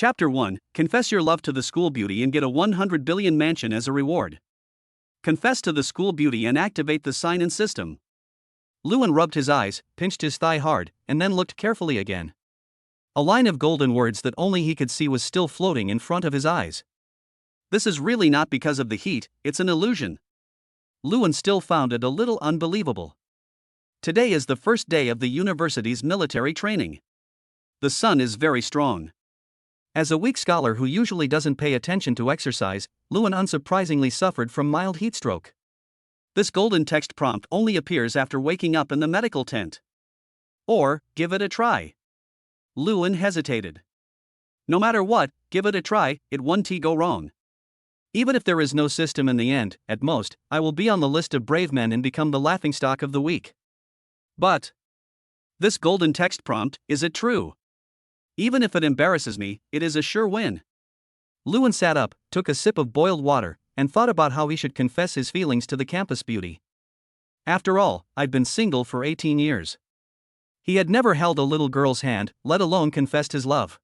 Chapter 1 Confess your love to the school beauty and get a 100 billion mansion as a reward. Confess to the school beauty and activate the sign-in system. Lewin rubbed his eyes, pinched his thigh hard, and then looked carefully again. A line of golden words that only he could see was still floating in front of his eyes. This is really not because of the heat, it's an illusion. Lewin still found it a little unbelievable. Today is the first day of the university's military training. The sun is very strong. As a weak scholar who usually doesn't pay attention to exercise, Lewin unsurprisingly suffered from mild heatstroke. This golden text prompt only appears after waking up in the medical tent. Or, give it a try. Lewin hesitated. No matter what, give it a try, it won't go wrong. Even if there is no system in the end, at most, I will be on the list of brave men and become the laughingstock of the week. But this golden text prompt, is it true? Even if it embarrasses me, it is a sure win. Lewin sat up, took a sip of boiled water, and thought about how he should confess his feelings to the campus beauty. After all, I'd been single for 18 years. He had never held a little girl's hand, let alone confessed his love.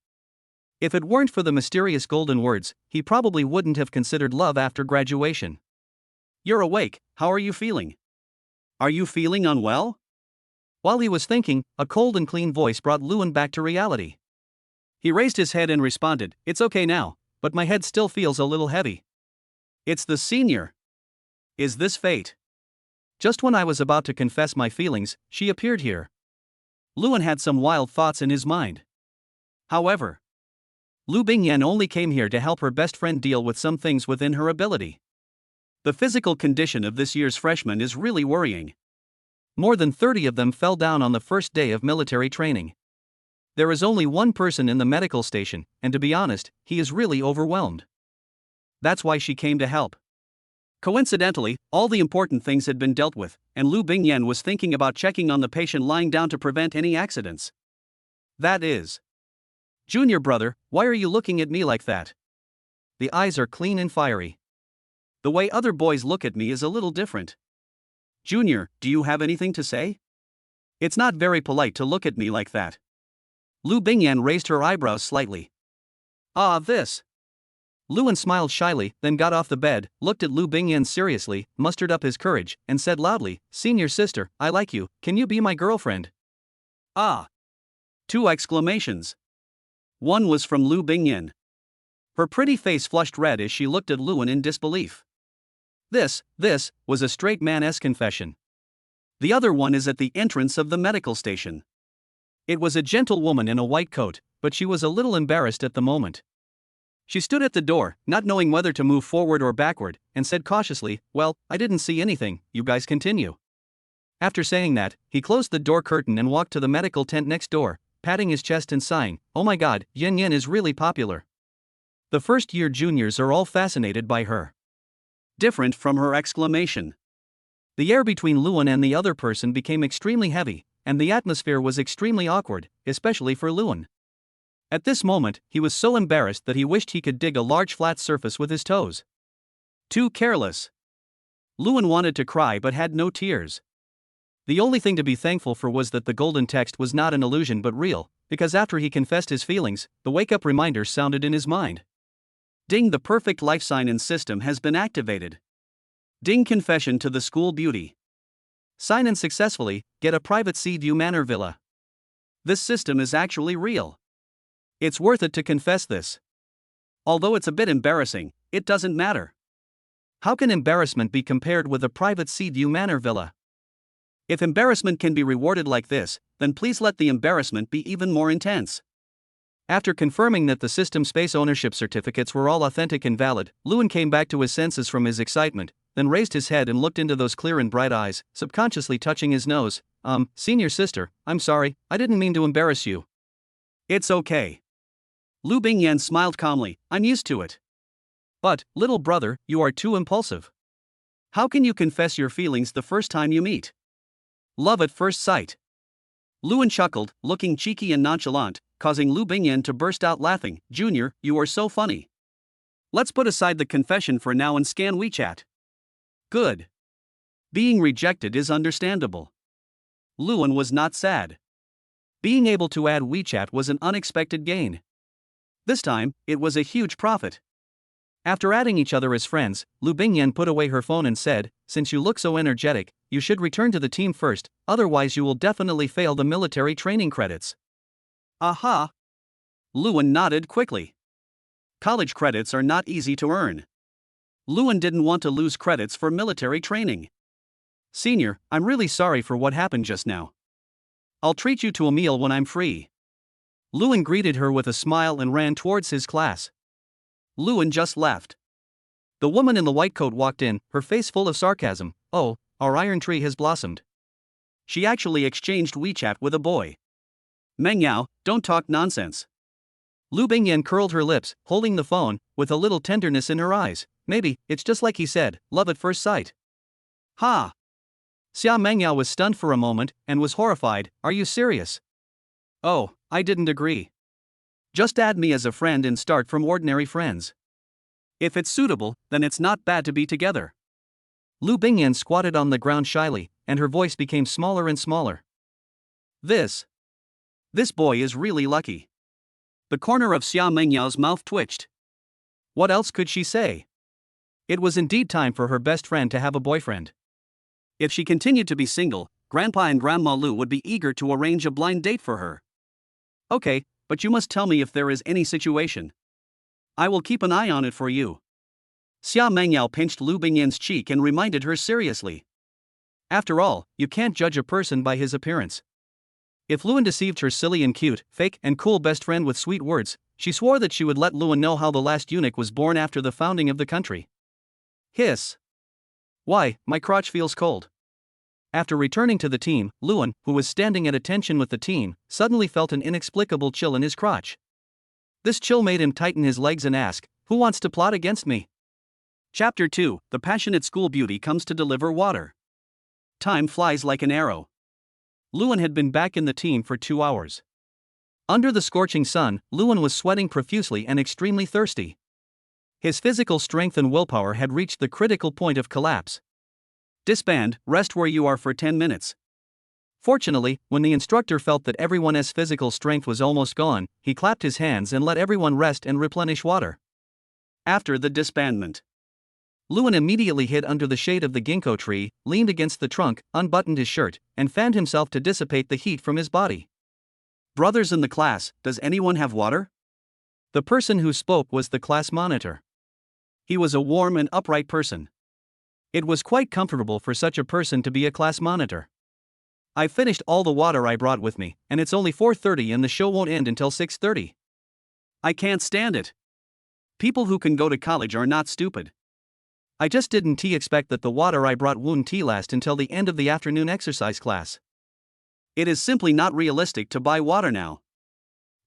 If it weren't for the mysterious golden words, he probably wouldn't have considered love after graduation. You're awake, how are you feeling? Are you feeling unwell? While he was thinking, a cold and clean voice brought Lewin back to reality. He raised his head and responded, "It's okay now, but my head still feels a little heavy." It's the senior. Is this fate? Just when I was about to confess my feelings, she appeared here. Lewin had some wild thoughts in his mind. However, Lu Bingyan only came here to help her best friend deal with some things within her ability. The physical condition of this year's freshmen is really worrying. More than 30 of them fell down on the first day of military training. There is only one person in the medical station, and to be honest, he is really overwhelmed. That's why she came to help. Coincidentally, all the important things had been dealt with, and Lu Bingyan was thinking about checking on the patient lying down to prevent any accidents. That is. Junior brother, why are you looking at me like that? The eyes are clean and fiery. The way other boys look at me is a little different. Junior, do you have anything to say? It's not very polite to look at me like that. Lu Bingyan raised her eyebrows slightly. This. Lewin smiled shyly, then got off the bed, looked at Lu Bingyan seriously, mustered up his courage, and said loudly, "Senior sister, I like you, can you be my girlfriend?" Ah! 2 exclamations. One was from Lu Bingyan. Her pretty face flushed red as she looked at Lewin in disbelief. This was a straight man's confession. The other one is at the entrance of the medical station. It was a gentle woman in a white coat, but she was a little embarrassed at the moment. She stood at the door, not knowing whether to move forward or backward, and said cautiously, "Well, I didn't see anything, you guys continue." After saying that, he closed the door curtain and walked to the medical tent next door, patting his chest and sighing, "Oh my god, Yin Yin is really popular." The first-year juniors are all fascinated by her. Different from her exclamation. The air between Lewin and the other person became extremely heavy, and the atmosphere was extremely awkward, especially for Lewin. At this moment, he was so embarrassed that he wished he could dig a large flat surface with his toes. Too careless. Lewin wanted to cry but had no tears. The only thing to be thankful for was that the golden text was not an illusion but real, because after he confessed his feelings, the wake-up reminder sounded in his mind. Ding, the perfect life sign-in system has been activated. Ding, confession to the school beauty. Sign in successfully, get a private Sea View Manor villa. This system is actually real. It's worth it to confess this. Although it's a bit embarrassing, it doesn't matter. How can embarrassment be compared with a private Sea View Manor villa? If embarrassment can be rewarded like this, then please let the embarrassment be even more intense. After confirming that the system space ownership certificates were all authentic and valid, Lewin came back to his senses from his excitement, then raised his head and looked into those clear and bright eyes, subconsciously touching his nose. Senior sister, I'm sorry, I didn't mean to embarrass you." "It's okay." Lu Bingyan smiled calmly, "I'm used to it." "But, little brother, you are too impulsive. How can you confess your feelings the first time you meet? Love at first sight." Lewin chuckled, looking cheeky and nonchalant, causing Lu Bingyan to burst out laughing. "Junior, you are so funny. Let's put aside the confession for now and scan WeChat." Good. Being rejected is understandable. Lewin was not sad. Being able to add WeChat was an unexpected gain. This time, it was a huge profit. After adding each other as friends, Lu Bingyan put away her phone and said, "Since you look so energetic, you should return to the team first, otherwise you will definitely fail the military training credits." Aha! Luan nodded quickly. College credits are not easy to earn. Luan didn't want to lose credits for military training. "Senior, I'm really sorry for what happened just now. I'll treat you to a meal when I'm free." Luan greeted her with a smile and ran towards his class. Luan just left. The woman in the white coat walked in, her face full of sarcasm. "Oh, our iron tree has blossomed." She actually exchanged WeChat with a boy. "Meng Yao, don't talk nonsense." Lu Bingyan curled her lips, holding the phone, with a little tenderness in her eyes. "Maybe, it's just like he said, love at first sight." Ha! Xia Mengyao was stunned for a moment, and was horrified. "Are you serious?" "Oh, I didn't agree. Just add me as a friend and start from ordinary friends. If it's suitable, then it's not bad to be together." Lu Bingyan squatted on the ground shyly, and her voice became smaller and smaller. This boy is really lucky." The corner of Xia Mengyao's mouth twitched. What else could she say? It was indeed time for her best friend to have a boyfriend. If she continued to be single, Grandpa and Grandma Lu would be eager to arrange a blind date for her. "Okay, but you must tell me if there is any situation. I will keep an eye on it for you." Xia Mengyao pinched Lu Bingyan's cheek and reminded her seriously. After all, you can't judge a person by his appearance. If Luan deceived her silly and cute, fake and cool best friend with sweet words, she swore that she would let Luan know how the last eunuch was born after the founding of the country. Hiss. Why, my crotch feels cold. After returning to the team, Luan, who was standing at attention with the team, suddenly felt an inexplicable chill in his crotch. This chill made him tighten his legs and ask, "Who wants to plot against me?" Chapter 2, The passionate school beauty comes to deliver water. Time flies like an arrow. Luan had been back in the team for 2 hours. Under the scorching sun, Luan was sweating profusely and extremely thirsty. His physical strength and willpower had reached the critical point of collapse. "Disband, rest where you are for 10 minutes. Fortunately, when the instructor felt that everyone's physical strength was almost gone, he clapped his hands and let everyone rest and replenish water. After the disbandment, Luan immediately hid under the shade of the ginkgo tree, leaned against the trunk, unbuttoned his shirt, and fanned himself to dissipate the heat from his body. "Brothers in the class, does anyone have water?" The person who spoke was the class monitor. He was a warm and upright person. It was quite comfortable for such a person to be a class monitor. "I finished all the water I brought with me, and it's only 4:30 and the show won't end until 6:30. I can't stand it. People who can go to college are not stupid. I just didn't expect that the water I brought wouldn't last until the end of the afternoon exercise class. It is simply not realistic to buy water now.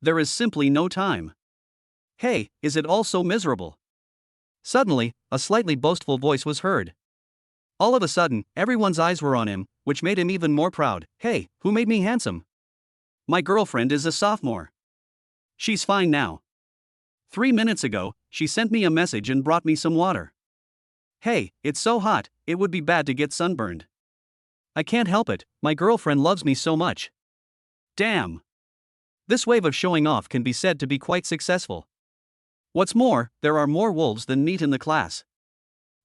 There is simply no time. Hey, is it all so miserable?" Suddenly, a slightly boastful voice was heard. All of a sudden, everyone's eyes were on him, which made him even more proud. "Hey, who made me handsome? My girlfriend is a sophomore. She's fine now. 3 minutes ago, she sent me a message and brought me some water. Hey, it's so hot, it would be bad to get sunburned. I can't help it, my girlfriend loves me so much. Damn. This wave of showing off can be said to be quite successful. What's more, there are more wolves than meat in the class.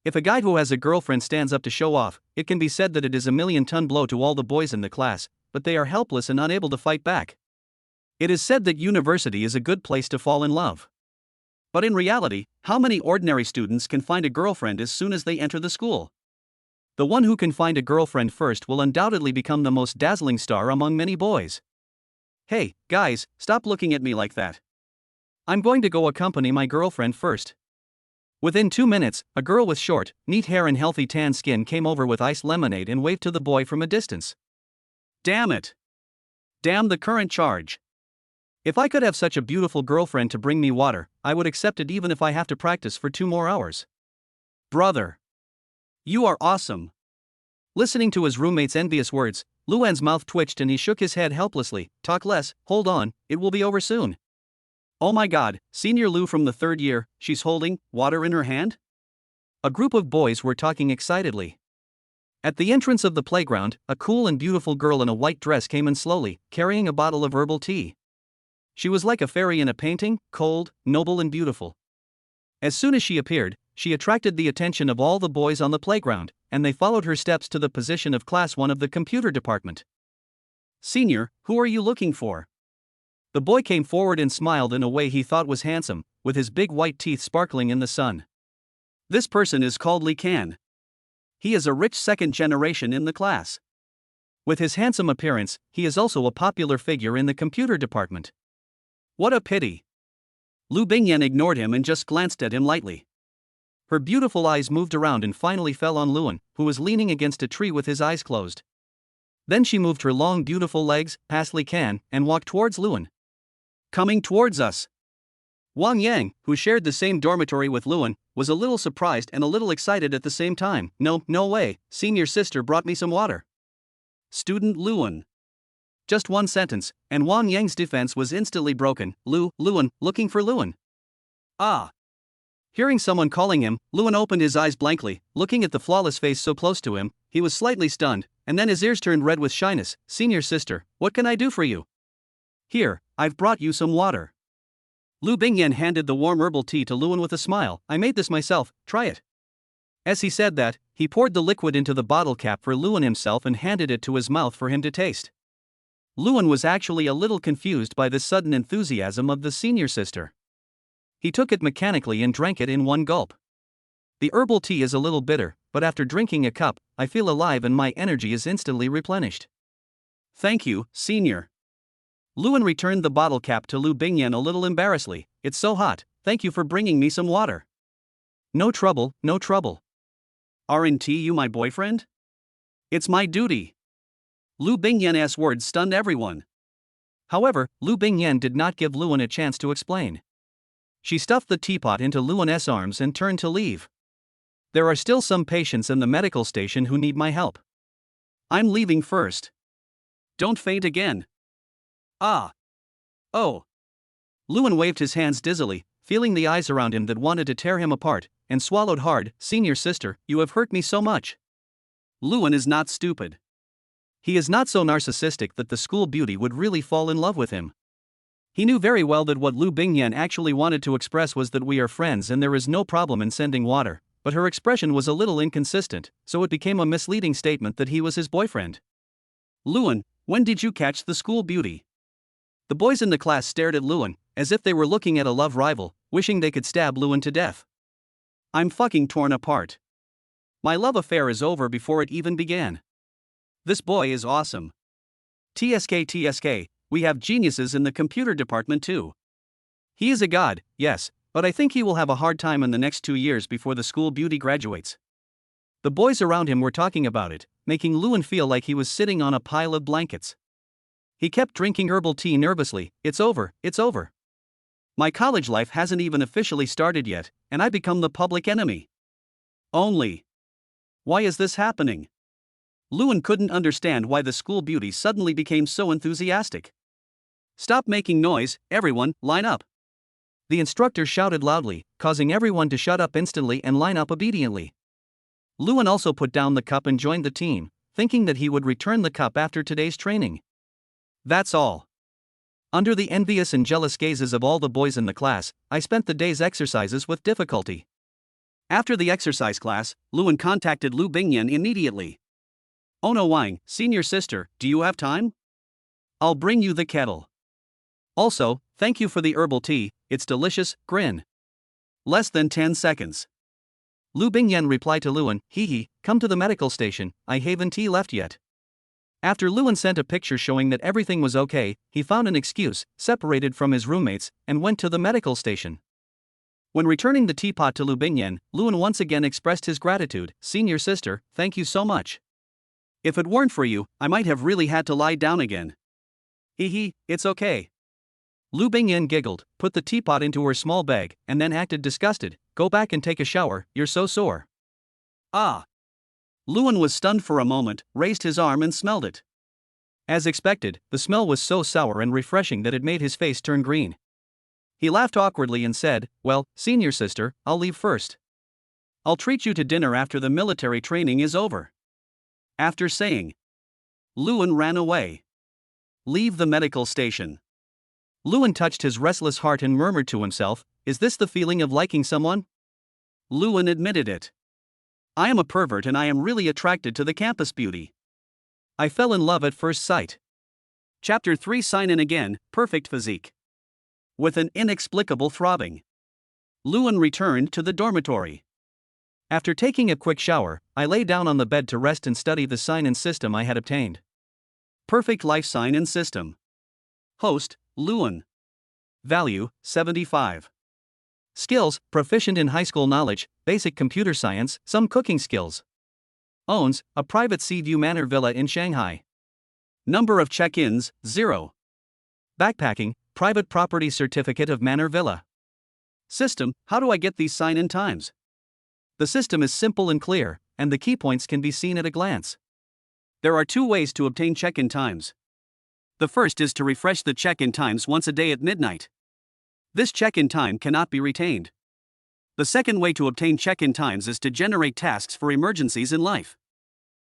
If a guy who has a girlfriend stands up to show off, it can be said that it is a million-ton blow to all the boys in the class, but they are helpless and unable to fight back. It is said that university is a good place to fall in love. But in reality, how many ordinary students can find a girlfriend as soon as they enter the school? The one who can find a girlfriend first will undoubtedly become the most dazzling star among many boys. Hey, guys, stop looking at me like that. I'm going to go accompany my girlfriend first. Within 2 minutes, a girl with short, neat hair and healthy tan skin came over with iced lemonade and waved to the boy from a distance. Damn it. Damn the current charge. If I could have such a beautiful girlfriend to bring me water, I would accept it even if I have to practice for 2 more hours. Brother. You are awesome. Listening to his roommate's envious words, Luan's mouth twitched and he shook his head helplessly. Talk less, hold on, it will be over soon. Oh my god, Senior Lu from the 3rd year, she's holding water in her hand? A group of boys were talking excitedly. At the entrance of the playground, a cool and beautiful girl in a white dress came in slowly, carrying a bottle of herbal tea. She was like a fairy in a painting, cold, noble and beautiful. As soon as she appeared, she attracted the attention of all the boys on the playground, and they followed her steps to the position of class 1 of the computer department. "Senior, who are you looking for?" The boy came forward and smiled in a way he thought was handsome, with his big white teeth sparkling in the sun. "This person is called Lee Kan. He is a rich second generation in the class. With his handsome appearance, he is also a popular figure in the computer department." "What a pity." Lu Bingyan ignored him and just glanced at him lightly. Her beautiful eyes moved around and finally fell on Luan, who was leaning against a tree with his eyes closed. Then she moved her long beautiful legs, past Lee Kan, and walked towards Luan. "Coming towards us." Wang Yang, who shared the same dormitory with Luan, was a little surprised and a little excited at the same time. No way, senior sister brought me some water." "Student Luan." Just one sentence, and Wang Yang's defense was instantly broken. Luan, looking for Luan." "Ah." Hearing someone calling him, Luan opened his eyes blankly, looking at the flawless face so close to him. He was slightly stunned, and then his ears turned red with shyness. "Senior sister, what can I do for you?" "Here, I've brought you some water." Lu Bingyan handed the warm herbal tea to Luan with a smile. "I made this myself, try it." As he said that, he poured the liquid into the bottle cap for Luan himself and handed it to his mouth for him to taste. Luan was actually a little confused by the sudden enthusiasm of the senior sister. He took it mechanically and drank it in one gulp. "The herbal tea is a little bitter, but after drinking a cup, I feel alive and my energy is instantly replenished." "Thank you, senior." Luan returned the bottle cap to Lu Bingyan a little embarrassedly. "It's so hot, thank you for bringing me some water." No trouble. "Aren't you my boyfriend?" "It's my duty." Lu Bingyan's words stunned everyone. However, Lu Bingyan did not give Luan a chance to explain. She stuffed the teapot into Luan's arms and turned to leave. "There are still some patients in the medical station who need my help. I'm leaving first. Don't faint again." "Ah. Oh." Luan waved his hands dizzily, feeling the eyes around him that wanted to tear him apart, and swallowed hard. "Senior sister, you have hurt me so much." Luan is not stupid. He is not so narcissistic that the school beauty would really fall in love with him. He knew very well that what Lu Bingyan actually wanted to express was that we are friends and there is no problem in sending water, but her expression was a little inconsistent, so it became a misleading statement that he was his boyfriend. "Luan, when did you catch the school beauty?" The boys in the class stared at Luan, as if they were looking at a love rival, wishing they could stab Luan to death. "I'm fucking torn apart. My love affair is over before it even began. This boy is awesome. TSK, we have geniuses in the computer department too. He is a god, yes, but I think he will have a hard time in the next 2 years before the school beauty graduates." The boys around him were talking about it, making Luan feel like he was sitting on a pile of blankets. He kept drinking herbal tea nervously. It's over. My college life hasn't even officially started yet, and I become the public enemy. Only. Why is this happening?" Luan couldn't understand why the school beauty suddenly became so enthusiastic. "Stop making noise, everyone, line up." The instructor shouted loudly, causing everyone to shut up instantly and line up obediently. Luan also put down the cup and joined the team, thinking that he would return the cup after today's training. That's all. Under the envious and jealous gazes of all the boys in the class, I spent the day's exercises with difficulty. After the exercise class, Luan contacted Lu Bingyan immediately. "Oh no, Wang, senior sister, do you have time? I'll bring you the kettle. Also, thank you for the herbal tea, it's delicious." Grin. Less than 10 seconds. Lu Bingyan replied to Luan, "Come to the medical station, I haven't left yet." After Luan sent a picture showing that everything was okay, he found an excuse, separated from his roommates, and went to the medical station. When returning the teapot to Lu Bingyan, Luan once again expressed his gratitude. "Senior sister, thank you so much. If it weren't for you, I might have really had to lie down again." It's okay." Lu Bingyan giggled, put the teapot into her small bag, and then acted disgusted. "Go back and take a shower, you're so sore." "Ah." Luan was stunned for a moment, raised his arm and smelled it. As expected, the smell was so sour and refreshing that it made his face turn green. He laughed awkwardly and said, "Well, senior sister, I'll leave first. I'll treat you to dinner after the military training is over." After saying, Luan ran away. Leave the medical station. Luan touched his restless heart and murmured to himself, "Is this the feeling of liking someone?" Luan admitted it. "I am a pervert and I am really attracted to the campus beauty. I fell in love at first sight." Chapter 3 Sign in again, perfect physique. With an inexplicable throbbing, Luan returned to the dormitory. After taking a quick shower, I lay down on the bed to rest and study the sign-in system I had obtained. Perfect Life Sign-in System. Host, Luan. Value, 75. Skills, proficient in high school knowledge, basic computer science, some cooking skills. Owns, a private sea view manor villa in Shanghai. Number of check-ins, 0. Backpacking, private property certificate of manor villa. System, how do I get these sign-in times? The system is simple and clear, and the key points can be seen at a glance. There are 2 ways to obtain check-in times. The first is to refresh the check-in times once a day at midnight. This check-in time cannot be retained. The second way to obtain check-in times is to generate tasks for emergencies in life.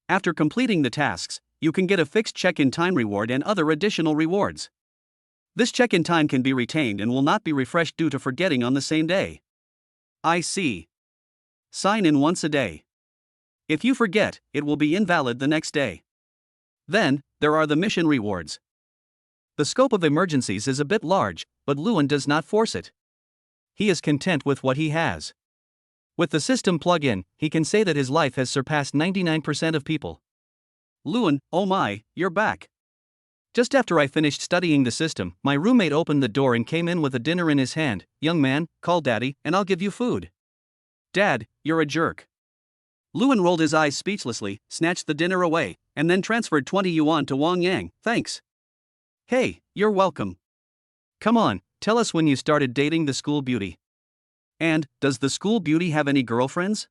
After completing the tasks, you can get a fixed check-in time reward and other additional rewards. This check-in time can be retained and will not be refreshed due to forgetting on the same day. I see. Sign in once a day. If you forget, it will be invalid the next day. Then, there are the mission rewards. The scope of emergencies is a bit large, but Luan does not force it. He is content with what he has. With the system plug-in, he can say that his life has surpassed 99% of people. Luan, oh my, you're back. Just after I finished studying the system, my roommate opened the door and came in with a dinner in his hand. "Young man, call daddy, and I'll give you food." "Dad, you're a jerk." Luan rolled his eyes speechlessly, snatched the dinner away, and then transferred 20 yuan to Wang Yang. "Thanks." "Hey, you're welcome. Come on, tell us when you started dating the school beauty. And, does the school beauty have any girlfriends?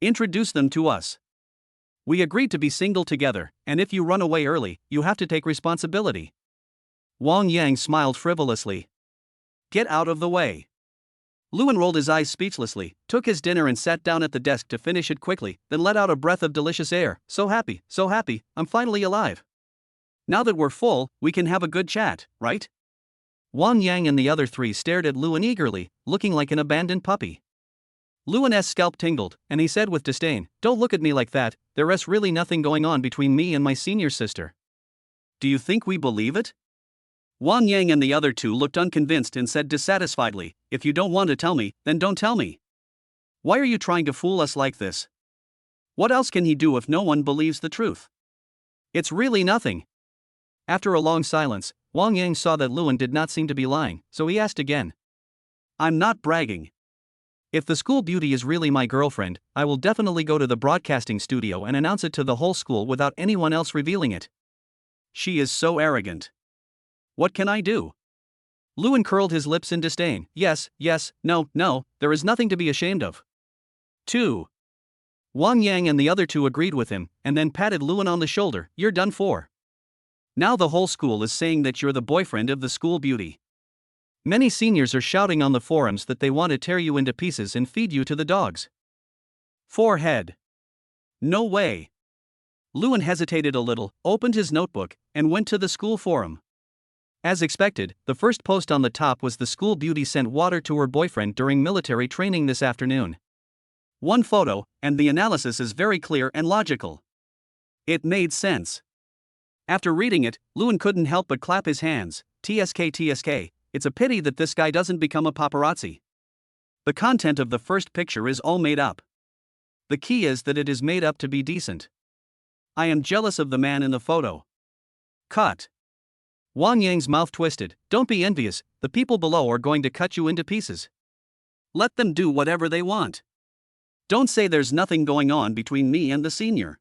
Introduce them to us. We agreed to be single together, and if you run away early, you have to take responsibility." Wang Yang smiled frivolously. "Get out of the way." Luan rolled his eyes speechlessly, took his dinner and sat down at the desk to finish it quickly, then let out a breath of delicious air. So happy, I'm finally alive. Now that we're full, we can have a good chat, right?" Wang Yang and the other 3 stared at Luan eagerly, looking like an abandoned puppy. Luan's scalp tingled, and he said with disdain, "Don't look at me like that, there's really nothing going on between me and my senior sister." "Do you think we believe it?" Wang Yang and the other 2 looked unconvinced and said dissatisfiedly, "If you don't want to tell me, then don't tell me. Why are you trying to fool us like this? What else can he do if no one believes the truth? It's really nothing." After a long silence, Wang Yang saw that Luan did not seem to be lying, so he asked again. "I'm not bragging. If the school beauty is really my girlfriend, I will definitely go to the broadcasting studio and announce it to the whole school without anyone else revealing it. She is so arrogant. What can I do?" Luan curled his lips in disdain. Yes, no, there is nothing to be ashamed of. 2. Wang Yang and the other 2 agreed with him, and then patted Luan on the shoulder. "You're done for. Now the whole school is saying that you're the boyfriend of the school beauty. Many seniors are shouting on the forums that they want to tear you into pieces and feed you to the dogs." Forehead. No way. Luan hesitated a little, opened his notebook, and went to the school forum. As expected, the first post on the top was the school beauty sent water to her boyfriend during military training this afternoon. One photo, and the analysis is very clear and logical. It made sense. After reading it, Luan couldn't help but clap his hands. TSK, it's a pity that this guy doesn't become a paparazzi. The content of the first picture is all made up. The key is that it is made up to be decent. I am jealous of the man in the photo. Cut. Wang Yang's mouth twisted. "Don't be envious, the people below are going to cut you into pieces. Let them do whatever they want. Don't say there's nothing going on between me and the senior.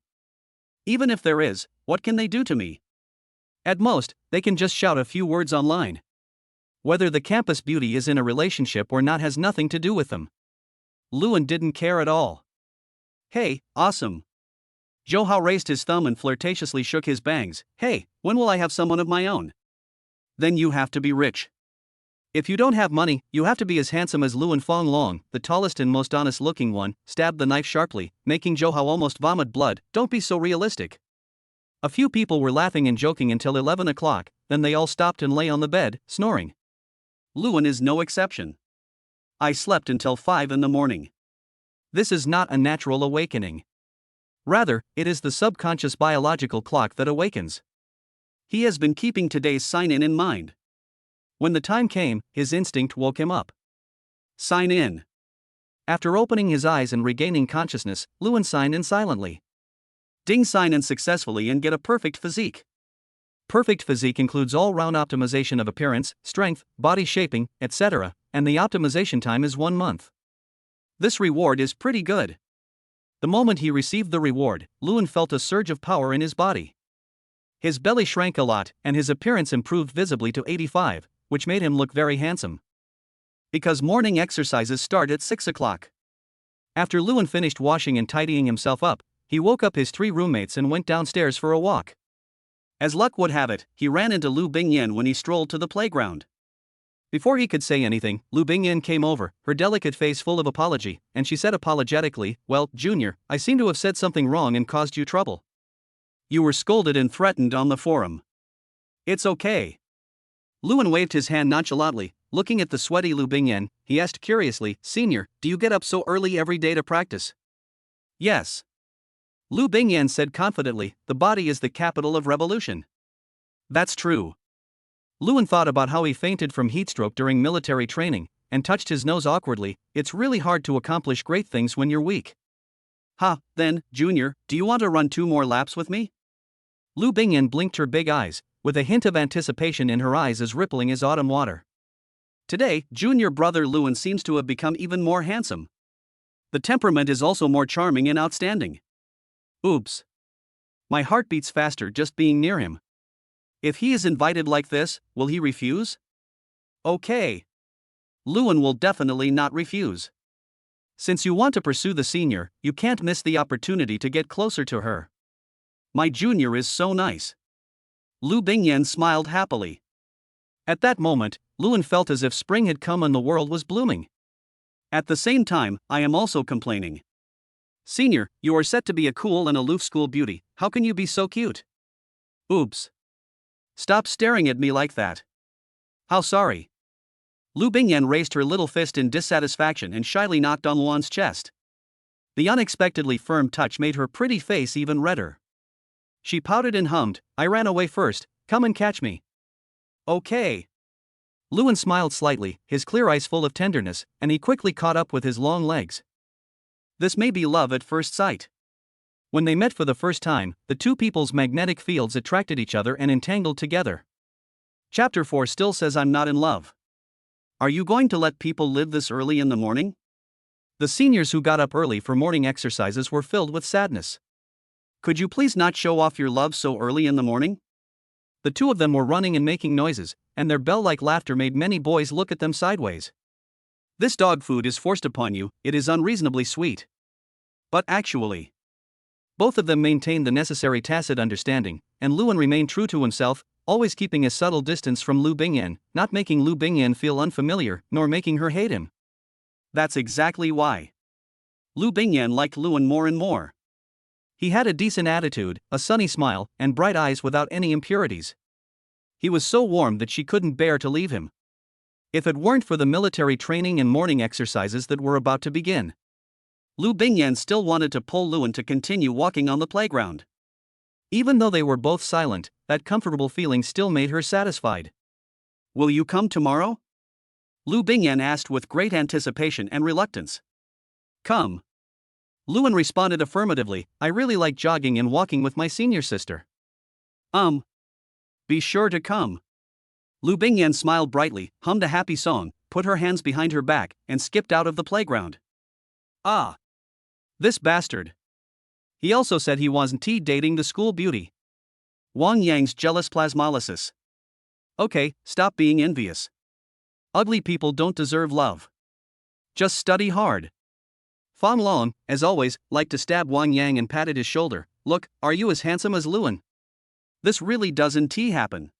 Even if there is, what can they do to me? At most, they can just shout a few words online. Whether the campus beauty is in a relationship or not has nothing to do with them." Luan didn't care at all. "Hey, awesome." Zhou Hao raised his thumb and flirtatiously shook his bangs. "Hey, when will I have someone of my own?" "Then you have to be rich. If you don't have money, you have to be as handsome as Luan Fonglong." The tallest and most honest-looking one stabbed the knife sharply, making Zhou Hao almost vomit blood. "Don't be so realistic." A few people were laughing and joking until 11 o'clock, then they all stopped and lay on the bed, snoring. Luan is no exception. I slept until 5 in the morning. This is not a natural awakening. Rather, it is the subconscious biological clock that awakens. He has been keeping today's sign-in in mind. When the time came, his instinct woke him up. Sign in. After opening his eyes and regaining consciousness, Luan signed in silently. Ding, sign in successfully and get a perfect physique. Perfect physique includes all-round optimization of appearance, strength, body shaping, etc., and the optimization time is 1 month. This reward is pretty good. The moment he received the reward, Luan felt a surge of power in his body. His belly shrank a lot, and his appearance improved visibly to 85, which made him look very handsome. Because morning exercises start at 6 o'clock. After Luan finished washing and tidying himself up, he woke up his 3 roommates and went downstairs for a walk. As luck would have it, he ran into Lu Bingyan when he strolled to the playground. Before he could say anything, Lu Bingyan came over, her delicate face full of apology, and she said apologetically, "Well, Junior, I seem to have said something wrong and caused you trouble. You were scolded and threatened on the forum." "It's okay." Luan waved his hand nonchalantly. Looking at the sweaty Lu Bingyan, he asked curiously, "Senior, do you get up so early every day to practice?" "Yes." Lu Bingyan said confidently, "The body is the capital of revolution." "That's true." Luan thought about how he fainted from heatstroke during military training, and touched his nose awkwardly. It's really hard to accomplish great things when you're weak. Then, Junior, do you want to run 2 more laps with me? Lu Bingyan blinked her big eyes, with a hint of anticipation in her eyes as rippling as autumn water. Today, junior brother Luan seems to have become even more handsome. The temperament is also more charming and outstanding. Oops. My heart beats faster just being near him. If he is invited like this, will he refuse? Okay. Luan will definitely not refuse. Since you want to pursue the senior, you can't miss the opportunity to get closer to her. My junior is so nice. Lu Bingyan smiled happily. At that moment, Luan felt as if spring had come and the world was blooming. At the same time, I am also complaining. Senior, you are set to be a cool and aloof school beauty, how can you be so cute? Oops. Stop staring at me like that. How sorry. Lu Bingyan raised her little fist in dissatisfaction and shyly knocked on Luan's chest. The unexpectedly firm touch made her pretty face even redder. She pouted and hummed, I ran away first, come and catch me. Okay. Luan smiled slightly, his clear eyes full of tenderness, and he quickly caught up with his long legs. This may be love at first sight. When they met for the first time, the two people's magnetic fields attracted each other and entangled together. Chapter 4 still says I'm not in love. Are you going to let people live this early in the morning? The seniors who got up early for morning exercises were filled with sadness. Could you please not show off your love so early in the morning? The two of them were running and making noises, and their bell-like laughter made many boys look at them sideways. This dog food is forced upon you, it is unreasonably sweet. But actually, both of them maintained the necessary tacit understanding, and Luan remained true to himself, always keeping a subtle distance from Lu Bingyan, not making Lu Bingyan feel unfamiliar, nor making her hate him. That's exactly why. Lu Bingyan liked Luan more and more. He had a decent attitude, a sunny smile, and bright eyes without any impurities. He was so warm that she couldn't bear to leave him. If it weren't for the military training and morning exercises that were about to begin. Lu Bingyan still wanted to pull Luan to continue walking on the playground. Even though they were both silent, that comfortable feeling still made her satisfied. Will you come tomorrow? Lu Bingyan asked with great anticipation and reluctance. Come. Luan responded affirmatively, I really like jogging and walking with my senior sister. Be sure to come. Lu Bingyan smiled brightly, hummed a happy song, put her hands behind her back, and skipped out of the playground. Ah. This bastard. He also said he wasn't dating the school beauty. Wang Yang's jealous plasmolysis. Okay, stop being envious. Ugly people don't deserve love. Just study hard. Fang Long, as always, liked to stab Wang Yang and patted his shoulder. Look, are you as handsome as Luan? This really doesn't happen.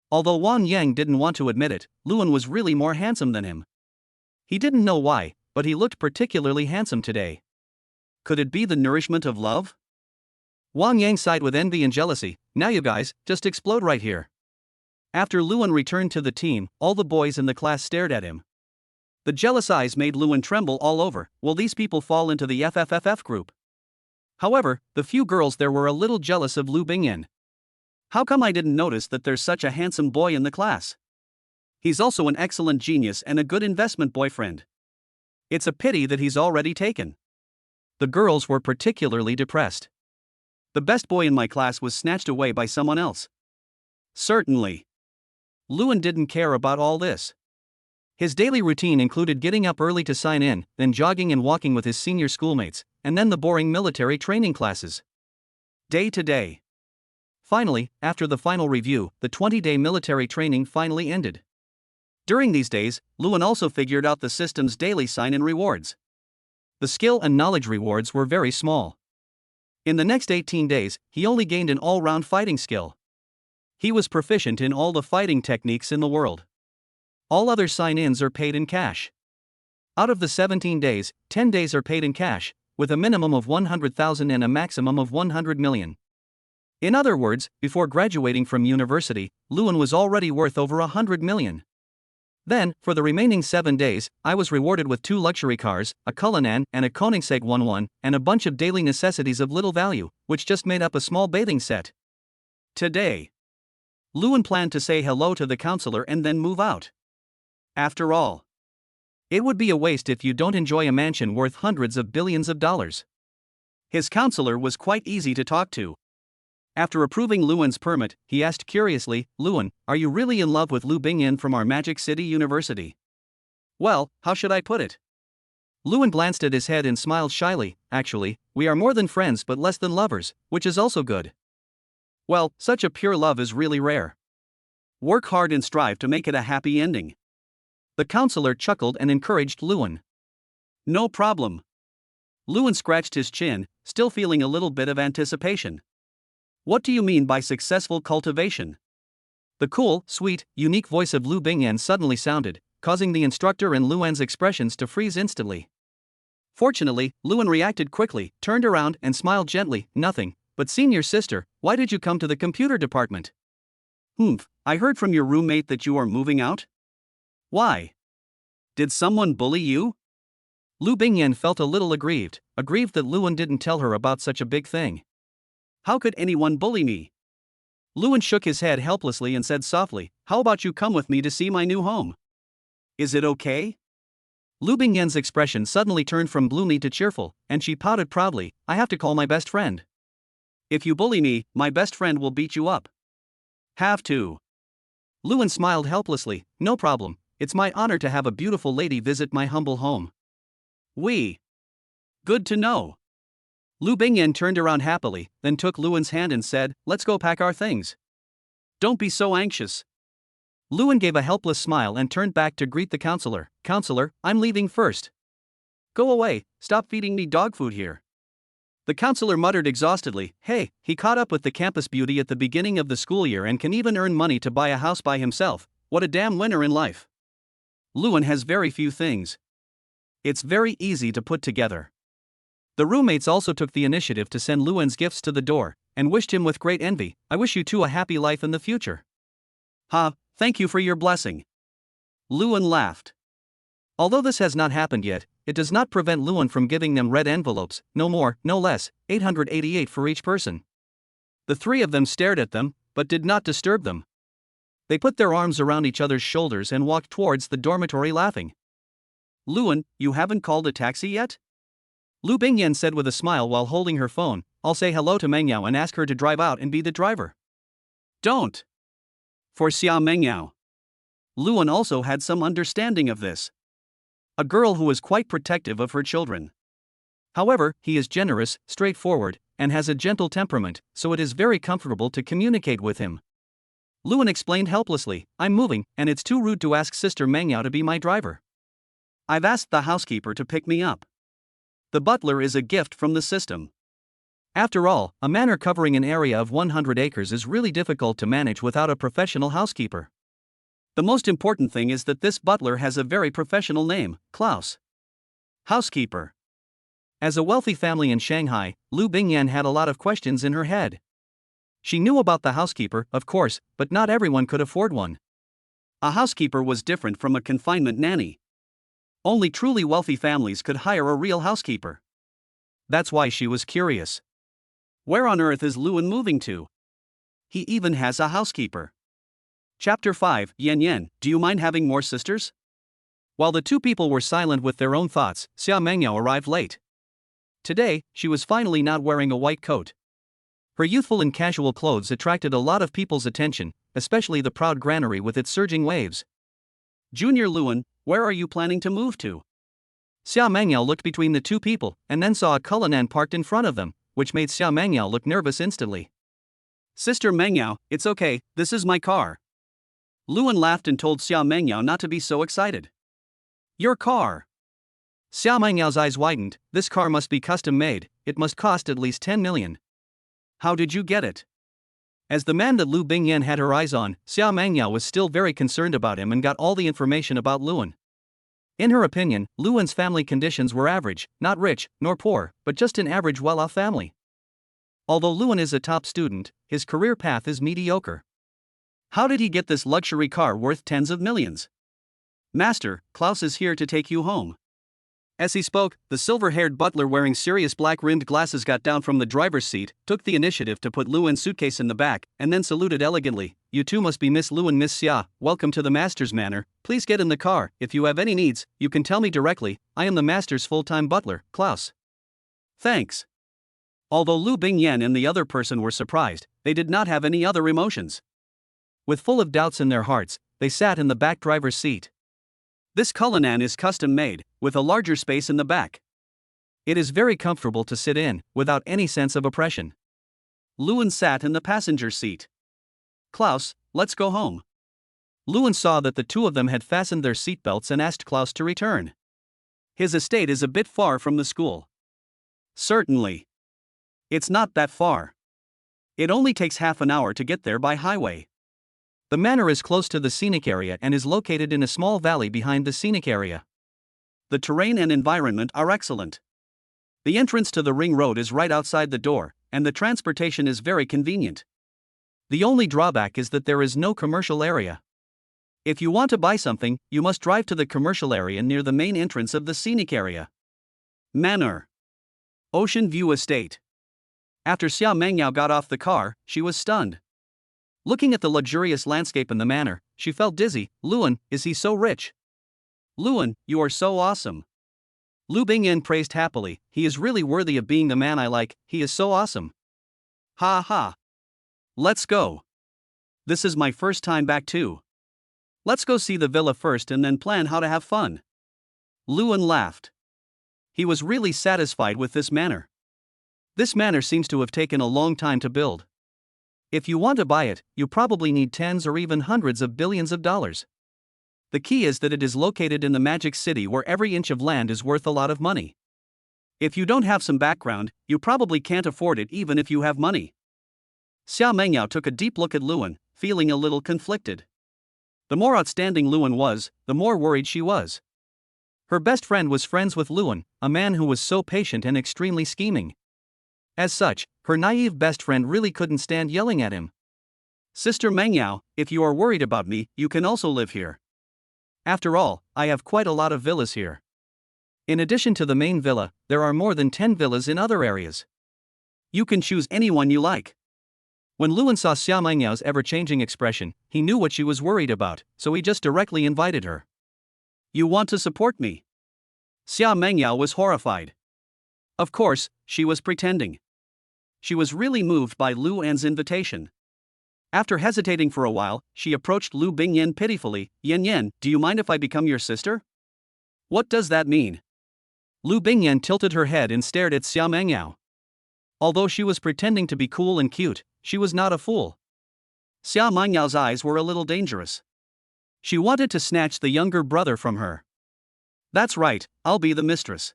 Although Wang Yang didn't want to admit it, Luan was really more handsome than him. He didn't know why, but he looked particularly handsome today. Could it be the nourishment of love? Wang Yang sighed with envy and jealousy. Now you guys, just explode right here. After Luan returned to the team, all the boys in the class stared at him. The jealous eyes made Luan tremble all over. Will these people fall into the FFFF group? However, the few girls there were a little jealous of Lu Bingyan. How come I didn't notice that there's such a handsome boy in the class? He's also an excellent genius and a good investment boyfriend. It's a pity that he's already taken. The girls were particularly depressed. The best boy in my class was snatched away by someone else. Certainly. Luan didn't care about all this. His daily routine included getting up early to sign in, then jogging and walking with his senior schoolmates, and then the boring military training classes. Day to day. Finally, after the final review, the 20-day military training finally ended. During these days, Luan also figured out the system's daily sign-in rewards. The skill and knowledge rewards were very small. In the next 18 days, he only gained an all-round fighting skill. He was proficient in all the fighting techniques in the world. All other sign-ins are paid in cash. Out of the 17 days, 10 days are paid in cash, with a minimum of 100,000 and a maximum of 100 million. In other words, before graduating from university, Luan was already worth over 100 million. Then, for the remaining 7 days, I was rewarded with 2 luxury cars, a Cullinan and a Koenigsegg 11, and a bunch of daily necessities of little value, which just made up a small bathing set. Today, Luan planned to say hello to the counselor and then move out. After all, it would be a waste if you don't enjoy a mansion worth hundreds of billions of dollars. His counselor was quite easy to talk to. After approving Luan's permit, he asked curiously, "Luan, are you really in love with Lu Bingyan from our Magic City University?" Well, how should I put it? Luan glanced at his head and smiled shyly. Actually, we are more than friends but less than lovers, which is also good. Well, such a pure love is really rare. Work hard and strive to make it a happy ending. The counselor chuckled and encouraged Luan. No problem. Luan scratched his chin, still feeling a little bit of anticipation. What do you mean by successful cultivation? The cool, sweet, unique voice of Lu Bingyan suddenly sounded, causing the instructor and Luan's expressions to freeze instantly. Fortunately, Luan reacted quickly, turned around and smiled gently. Nothing, but senior sister, why did you come to the computer department? I heard from your roommate that you are moving out? Why? Did someone bully you? Lu Bingyan felt a little aggrieved that Luan didn't tell her about such a big thing. How could anyone bully me? Luan shook his head helplessly and said softly, how about you come with me to see my new home? Is it okay? Lu Bingyan's expression suddenly turned from gloomy to cheerful, and she pouted proudly, I have to call my best friend. If you bully me, my best friend will beat you up. Have to. Luan smiled helplessly, no problem, it's my honor to have a beautiful lady visit my humble home. Good to know. Lu Bingyan turned around happily, then took Luan's hand and said, let's go pack our things. Don't be so anxious. Luan gave a helpless smile and turned back to greet the counselor. Counselor, I'm leaving first. Go away, stop feeding me dog food here. The counselor muttered exhaustedly, hey, he caught up with the campus beauty at the beginning of the school year and can even earn money to buy a house by himself. What a damn winner in life. Luan has very few things. It's very easy to put together. The roommates also took the initiative to send Luan's gifts to the door, and wished him with great envy, I wish you two a happy life in the future. Thank you for your blessing. Luan laughed. Although this has not happened yet, it does not prevent Luan from giving them red envelopes, no more, no less, 888 for each person. The 3 of them stared at them, but did not disturb them. They put their arms around each other's shoulders and walked towards the dormitory laughing. Luan, you haven't called a taxi yet? Lu Bingyan said with a smile while holding her phone, I'll say hello to Mengyao and ask her to drive out and be the driver. Don't. For Xia Mengyao. Luan also had some understanding of this. A girl who is quite protective of her children. However, he is generous, straightforward, and has a gentle temperament, so it is very comfortable to communicate with him. Luan explained helplessly, I'm moving, and it's too rude to ask Sister Mengyao to be my driver. I've asked the housekeeper to pick me up. The butler is a gift from the system. After all, a manor covering an area of 100 acres is really difficult to manage without a professional housekeeper. The most important thing is that this butler has a very professional name, Klaus. Housekeeper. As a wealthy family in Shanghai, Lu Bingyan had a lot of questions in her head. She knew about the housekeeper, of course, but not everyone could afford one. A housekeeper was different from a confinement nanny. Only truly wealthy families could hire a real housekeeper. That's why she was curious. Where on earth is Luan moving to? He even has a housekeeper. Chapter 5, Yen Yen, do you mind having more sisters? While the two people were silent with their own thoughts, Xia Mengyao arrived late. Today, she was finally not wearing a white coat. Her youthful and casual clothes attracted a lot of people's attention, especially the proud granary with its surging waves. Junior Luan, where are you planning to move to? Xia Mengyao looked between the two people and then saw a Cullinan parked in front of them, which made Xia Mengyao look nervous instantly. Sister Mengyao, it's okay, this is my car. Luan laughed and told Xia Mengyao not to be so excited. Your car. Xia Mengyao's eyes widened. This car must be custom made, it must cost at least 10 million. How did you get it? As the man that Lu Bingyan had her eyes on, Xia Mengyao was still very concerned about him and got all the information about Luan. In her opinion, Luan's family conditions were average, not rich, nor poor, but just an average well-off family. Although Luan is a top student, his career path is mediocre. How did he get this luxury car worth tens of millions? Master, Klaus is here to take you home. As he spoke, the silver-haired butler wearing serious black-rimmed glasses got down from the driver's seat, took the initiative to put Luan's suitcase in the back, and then saluted elegantly. You two must be Miss Luan, Miss Xia, welcome to the master's manor, please get in the car, if you have any needs, you can tell me directly, I am the master's full-time butler, Klaus. Thanks. Although Lu Bingyan and the other person were surprised, they did not have any other emotions. With full of doubts in their hearts, they sat in the back driver's seat. This Cullinan is custom-made, with a larger space in the back. It is very comfortable to sit in, without any sense of oppression. Luan sat in the passenger seat. Klaus, let's go home. Luan saw that the two of them had fastened their seatbelts and asked Klaus to return. His estate is a bit far from the school. Certainly. It's not that far. It only takes half an hour to get there by highway. The manor is close to the scenic area and is located in a small valley behind the scenic area. The terrain and environment are excellent. The entrance to the ring road is right outside the door, and the transportation is very convenient. The only drawback is that there is no commercial area. If you want to buy something, you must drive to the commercial area near the main entrance of the scenic area. Manor. Ocean View Estate. After Xia Mengyao got off the car, she was stunned. Looking at the luxurious landscape in the manor, she felt dizzy. Luan, is he so rich? Luan, you are so awesome. Lu Bingyan praised happily, he is really worthy of being the man I like, he is so awesome. Ha ha. Let's go. This is my first time back too. Let's go see the villa first and then plan how to have fun. Luan laughed. He was really satisfied with this manor. This manor seems to have taken a long time to build. If you want to buy it, you probably need tens or even hundreds of billions of dollars. The key is that it is located in the magic city where every inch of land is worth a lot of money. If you don't have some background, you probably can't afford it even if you have money. Xia Mengyao took a deep look at Luan, feeling a little conflicted. The more outstanding Luan was, the more worried she was. Her best friend was friends with Luan, a man who was so patient and extremely scheming. As such, her naive best friend really couldn't stand yelling at him. Sister Mengyao, if you are worried about me, you can also live here. After all, I have quite a lot of villas here. In addition to the main villa, there are more than 10 villas in other areas. You can choose any one you like. When Luan saw Xia Mengyao's ever-changing expression, he knew what she was worried about, so he just directly invited her. You want to support me? Xia Mengyao was horrified. Of course, she was pretending. She was really moved by Luan's invitation. After hesitating for a while, she approached Lu Bingyan pitifully. Yen Yen, do you mind if I become your sister? What does that mean? Lu Bingyan tilted her head and stared at Xia Mengyao. Although she was pretending to be cool and cute, she was not a fool. Xia Mengyao's eyes were a little dangerous. She wanted to snatch the younger brother from her. That's right, I'll be the mistress.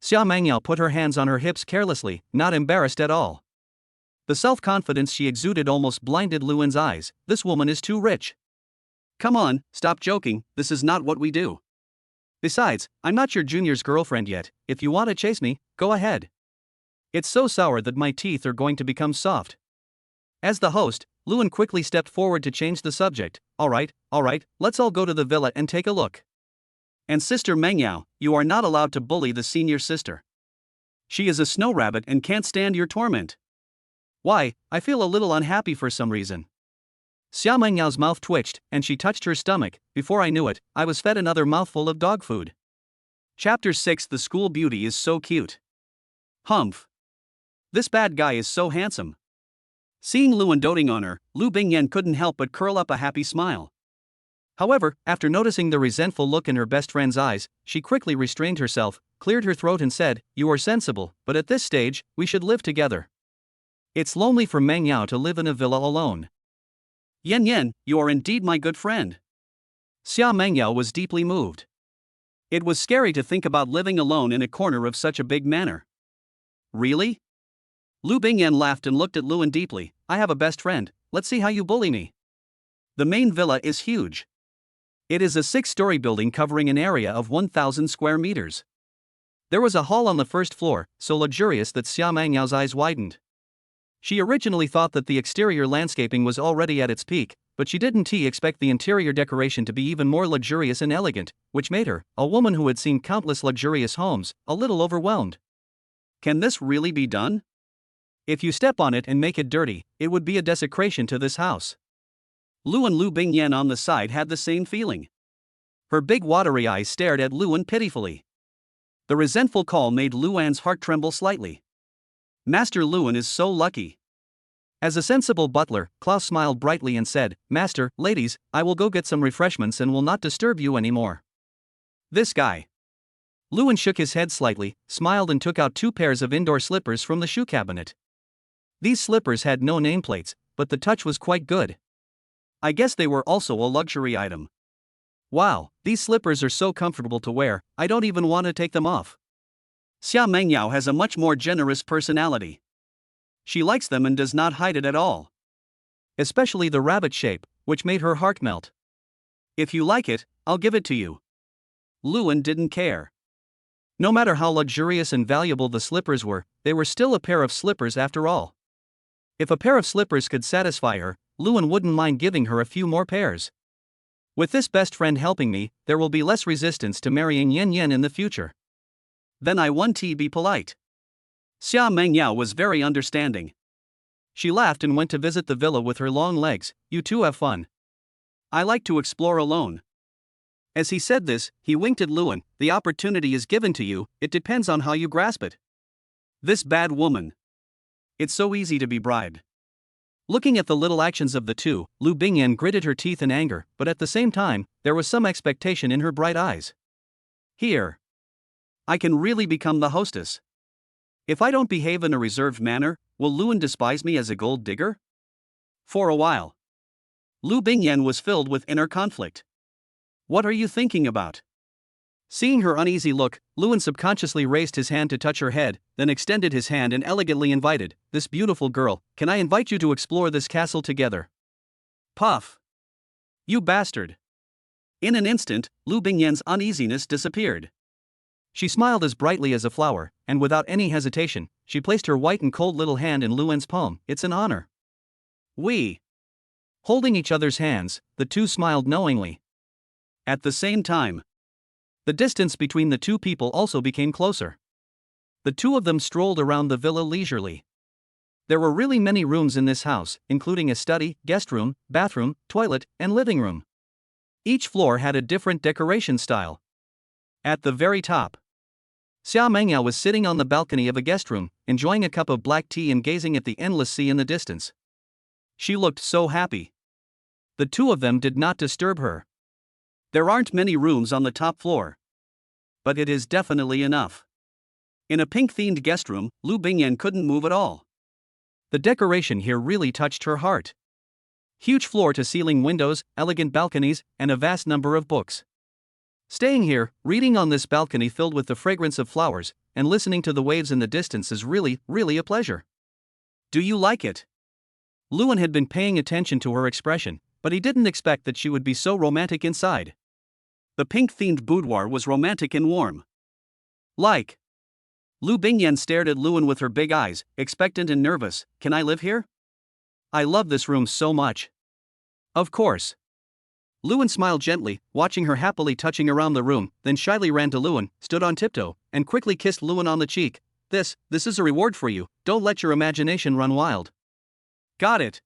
Xia Mengyao put her hands on her hips carelessly, not embarrassed at all. The self-confidence she exuded almost blinded Luan's eyes. This woman is too rich. Come on, stop joking, this is not what we do. Besides, I'm not your junior's girlfriend yet, if you want to chase me, go ahead. It's so sour that my teeth are going to become soft. As the host, Luan quickly stepped forward to change the subject. Alright, let's all go to the villa and take a look. And Sister Mengyao, you are not allowed to bully the senior sister. She is a snow rabbit and can't stand your torment. Why, I feel a little unhappy for some reason. Xia Mengyao's mouth twitched, and she touched her stomach. Before I knew it, I was fed another mouthful of dog food. Chapter 6. The School Beauty is so cute. Humph. This bad guy is so handsome. Seeing Luan doting on her, Lu Bingyan couldn't help but curl up a happy smile. However, after noticing the resentful look in her best friend's eyes, she quickly restrained herself, cleared her throat and said, "You are sensible, but at this stage, we should live together. It's lonely for Mengyao to live in a villa alone." "Yen, you are indeed my good friend." Xia Mengyao was deeply moved. It was scary to think about living alone in a corner of such a big manor. "Really?" Lu Bingyan laughed and looked at Luan deeply. "I have a best friend, let's see how you bully me." The main villa is huge. It is a 6-story building covering an area of 1,000 square meters. There was a hall on the first floor, so luxurious that Xia Mengyao's eyes widened. She originally thought that the exterior landscaping was already at its peak, but she didn't expect the interior decoration to be even more luxurious and elegant, which made her, a woman who had seen countless luxurious homes, a little overwhelmed. Can this really be done? If you step on it and make it dirty, it would be a desecration to this house. Luan Lu Bingyan on the side had the same feeling. Her big watery eyes stared at Luan pitifully. The resentful call made Luan's heart tremble slightly. Master Luan is so lucky. As a sensible butler, Klaus smiled brightly and said, "Master, ladies, I will go get some refreshments and will not disturb you anymore." This guy. Luan shook his head slightly, smiled and took out 2 pairs of indoor slippers from the shoe cabinet. These slippers had no nameplates, but the touch was quite good. I guess they were also a luxury item. Wow, these slippers are so comfortable to wear, I don't even want to take them off. Xia Mengyao has a much more generous personality. She likes them and does not hide it at all. Especially the rabbit shape, which made her heart melt. "If you like it, I'll give it to you." Luan didn't care. No matter how luxurious and valuable the slippers were, they were still a pair of slippers after all. If a pair of slippers could satisfy her, Luan wouldn't mind giving her a few more pairs. With this best friend helping me, there will be less resistance to marrying Yen in the future. Then I want to be polite. Xia Mengyao was very understanding. She laughed and went to visit the villa with her long legs. "You two have fun. I like to explore alone." As he said this, he winked at Luan. "The opportunity is given to you, it depends on how you grasp it." This bad woman. It's so easy to be bribed. Looking at the little actions of the two, Lu Bingyan gritted her teeth in anger, but at the same time, there was some expectation in her bright eyes. Here. I can really become the hostess. If I don't behave in a reserved manner, will Luan despise me as a gold digger? For a while, Lu Bingyan was filled with inner conflict. What are you thinking about? Seeing her uneasy look, Luan subconsciously raised his hand to touch her head, then extended his hand and elegantly invited, "This beautiful girl, can I invite you to explore this castle together?" Puff! You bastard! In an instant, Lu Bingyan's uneasiness disappeared. She smiled as brightly as a flower, and without any hesitation, she placed her white and cold little hand in Luan's palm. "It's an honor." Holding each other's hands, the two smiled knowingly. At the same time, the distance between the two people also became closer. The two of them strolled around the villa leisurely. There were really many rooms in this house, including a study, guest room, bathroom, toilet, and living room. Each floor had a different decoration style. At the very top, Xia Mengyao was sitting on the balcony of a guest room, enjoying a cup of black tea and gazing at the endless sea in the distance. She looked so happy. The two of them did not disturb her. There aren't many rooms on the top floor, but it is definitely enough. In a pink-themed guest room, Lu Bingyan couldn't move at all. The decoration here really touched her heart. Huge floor-to-ceiling windows, elegant balconies, and a vast number of books. Staying here, reading on this balcony filled with the fragrance of flowers, and listening to the waves in the distance is really a pleasure. Do you like it? Luan had been paying attention to her expression, but he didn't expect that she would be so romantic inside. The pink-themed boudoir was romantic and warm. Like. Lu Bingyan stared at Luan with her big eyes, expectant and nervous. "Can I live here?" I love this room so much. Of course. Luan smiled gently, watching her happily touching around the room, then shyly ran to Luan, stood on tiptoe, and quickly kissed Luan on the cheek. This is a reward for you, don't let your imagination run wild. Got it.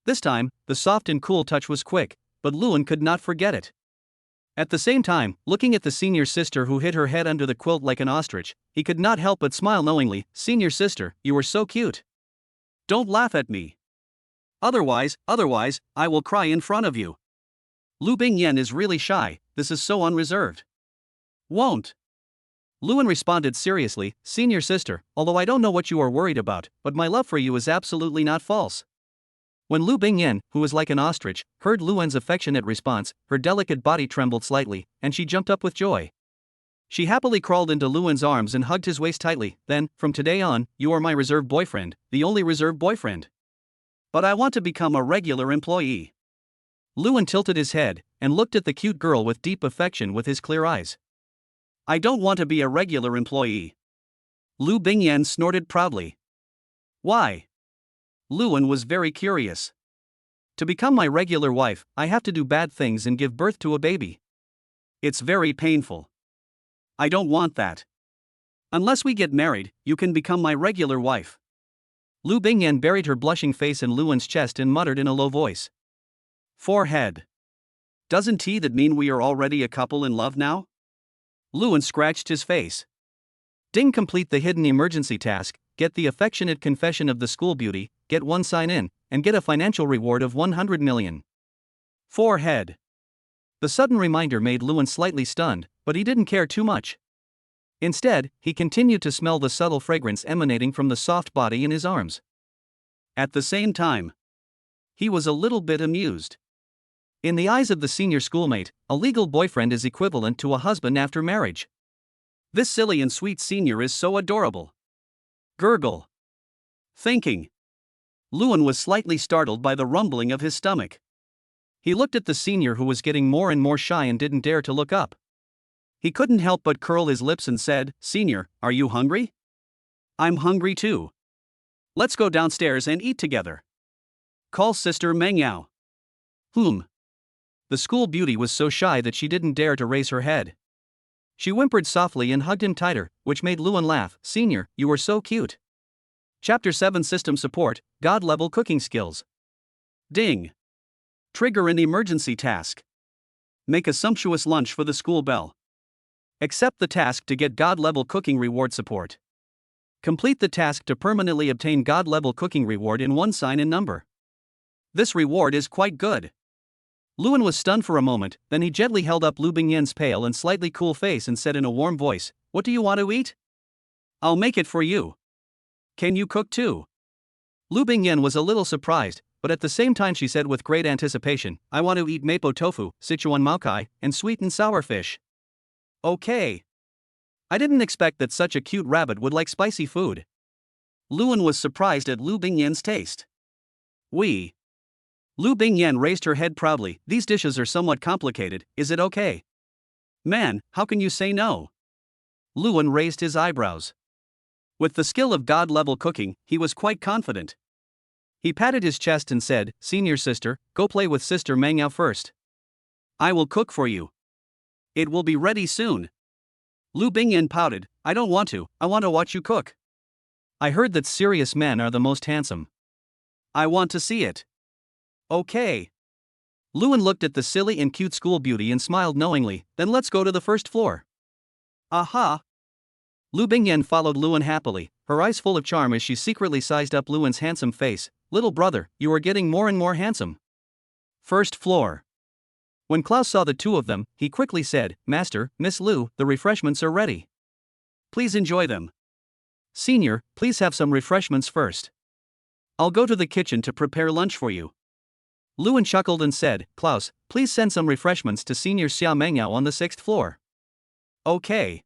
This time, the soft and cool touch was quick, but Luan could not forget it. At the same time, looking at the senior sister who hid her head under the quilt like an ostrich, he could not help but smile knowingly. Senior sister, you are so cute. Don't laugh at me. Otherwise, I will cry in front of you. Lu Bingyan is really shy, this is so unreserved. Won't. Luan responded seriously, senior sister, although I don't know what you are worried about, but my love for you is absolutely not false. When Lu Bingyan, who was like an ostrich, heard Luan's affectionate response, her delicate body trembled slightly, and she jumped up with joy. She happily crawled into Luan's arms and hugged his waist tightly. Then, from today on, you are my reserve boyfriend, the only reserve boyfriend. But I want to become a regular employee. Luan tilted his head and looked at the cute girl with deep affection with his clear eyes. I don't want to be a regular employee. Lu Bingyan snorted proudly. Why? Luan was very curious. To become my regular wife, I have to do bad things and give birth to a baby. It's very painful. I don't want that. Unless we get married, you can become my regular wife. Lu Bingyan buried her blushing face in Luan's chest and muttered in a low voice. Forehead. Doesn't that mean we are already a couple in love now? Luan scratched his face. Ding, complete the hidden emergency task, get the affectionate confession of the school beauty, get one sign in, and get a financial reward of 100 million. Forehead. The sudden reminder made Luan slightly stunned, but he didn't care too much. Instead, he continued to smell the subtle fragrance emanating from the soft body in his arms. At the same time, he was a little bit amused. In the eyes of the senior schoolmate, a legal boyfriend is equivalent to a husband after marriage. This silly and sweet senior is so adorable. Gurgle. Thinking. Luan was slightly startled by the rumbling of his stomach. He looked at the senior who was getting more and more shy and didn't dare to look up. He couldn't help but curl his lips and said, Senior, are you hungry? I'm hungry too. Let's go downstairs and eat together. Call Sister Meng Yao. The school beauty was so shy that she didn't dare to raise her head. She whimpered softly and hugged him tighter, which made Luan laugh. Senior, you are so cute. Chapter 7 System Support, God-Level Cooking Skills. Ding. Trigger an emergency task. Make a sumptuous lunch for the school bell. Accept the task to get God-Level Cooking Reward support. Complete the task to permanently obtain God-Level Cooking Reward in one sign and number. This reward is quite good. Luan was stunned for a moment, then he gently held up Lu Bingyan's pale and slightly cool face and said in a warm voice, What do you want to eat? I'll make it for you. Can you cook too? Lu Bingyan was a little surprised, but at the same time she said with great anticipation, I want to eat mapo tofu, Sichuan maokai, and sweet and sour fish. Okay. I didn't expect that such a cute rabbit would like spicy food. Luan was surprised at Lu Bingyan's taste. Lu Bingyan raised her head proudly. These dishes are somewhat complicated, is it okay? Man, how can you say no? Luan raised his eyebrows. With the skill of God-level cooking, he was quite confident. He patted his chest and said, Senior sister, go play with Sister Meng Yao first. I will cook for you. It will be ready soon. Lu Bingyan pouted, I don't want to, I want to watch you cook. I heard that serious men are the most handsome. I want to see it. Okay. Luan looked at the silly and cute school beauty and smiled knowingly, then let's go to the first floor. Aha! Lu Bingyan followed Luan happily, her eyes full of charm as she secretly sized up Luan's handsome face. Little brother, you are getting more and more handsome. First floor. When Klaus saw the two of them, he quickly said, Master, Miss Lu, the refreshments are ready. Please enjoy them. Senior, please have some refreshments first. I'll go to the kitchen to prepare lunch for you. Luan chuckled and said, Klaus, please send some refreshments to Senior Xia Mengyao on the 6th floor. Okay.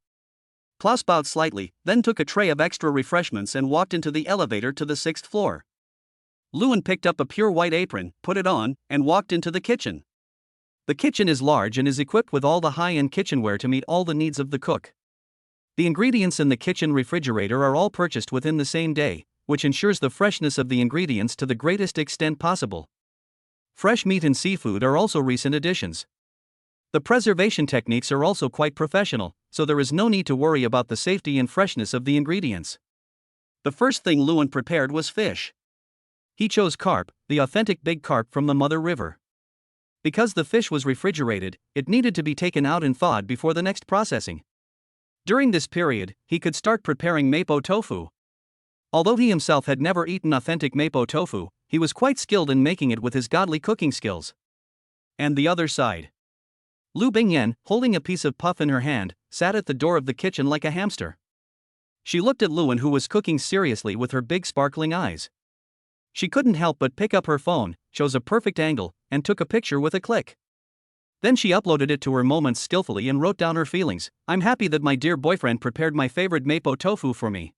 Klaus bowed slightly, then took a tray of extra refreshments and walked into the elevator to the 6th floor. Luan picked up a pure white apron, put it on, and walked into the kitchen. The kitchen is large and is equipped with all the high-end kitchenware to meet all the needs of the cook. The ingredients in the kitchen refrigerator are all purchased within the same day, which ensures the freshness of the ingredients to the greatest extent possible. Fresh meat and seafood are also recent additions. The preservation techniques are also quite professional, so there is no need to worry about the safety and freshness of the ingredients. The first thing Lewin prepared was fish. He chose carp, the authentic big carp from the mother river. Because the fish was refrigerated, it needed to be taken out and thawed before the next processing. During this period, he could start preparing mapo tofu. Although he himself had never eaten authentic mapo tofu, he was quite skilled in making it with his godly cooking skills. And the other side. Lu Bingyan, holding a piece of puff in her hand, sat at the door of the kitchen like a hamster. She looked at Lewin, who was cooking seriously with her big sparkling eyes. She couldn't help but pick up her phone, chose a perfect angle, and took a picture with a click. Then she uploaded it to her Moments skillfully and wrote down her feelings. I'm happy that my dear boyfriend prepared my favorite mapo tofu for me.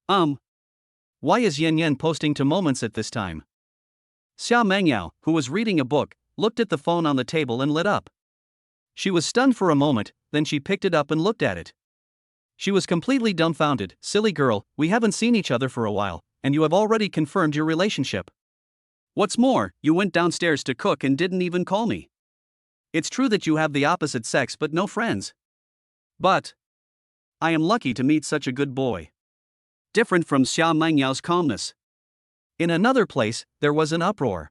Why is Yan Yan posting to Moments at this time? Xia Mengyao, who was reading a book, looked at the phone on the table and lit up. She was stunned for a moment, then she picked it up and looked at it. She was completely dumbfounded. Silly girl, we haven't seen each other for a while, and you have already confirmed your relationship. What's more, you went downstairs to cook and didn't even call me. It's true that you have the opposite sex but no friends. But I am lucky to meet such a good boy. Different from Xia Mengyao's calmness. In another place, there was an uproar.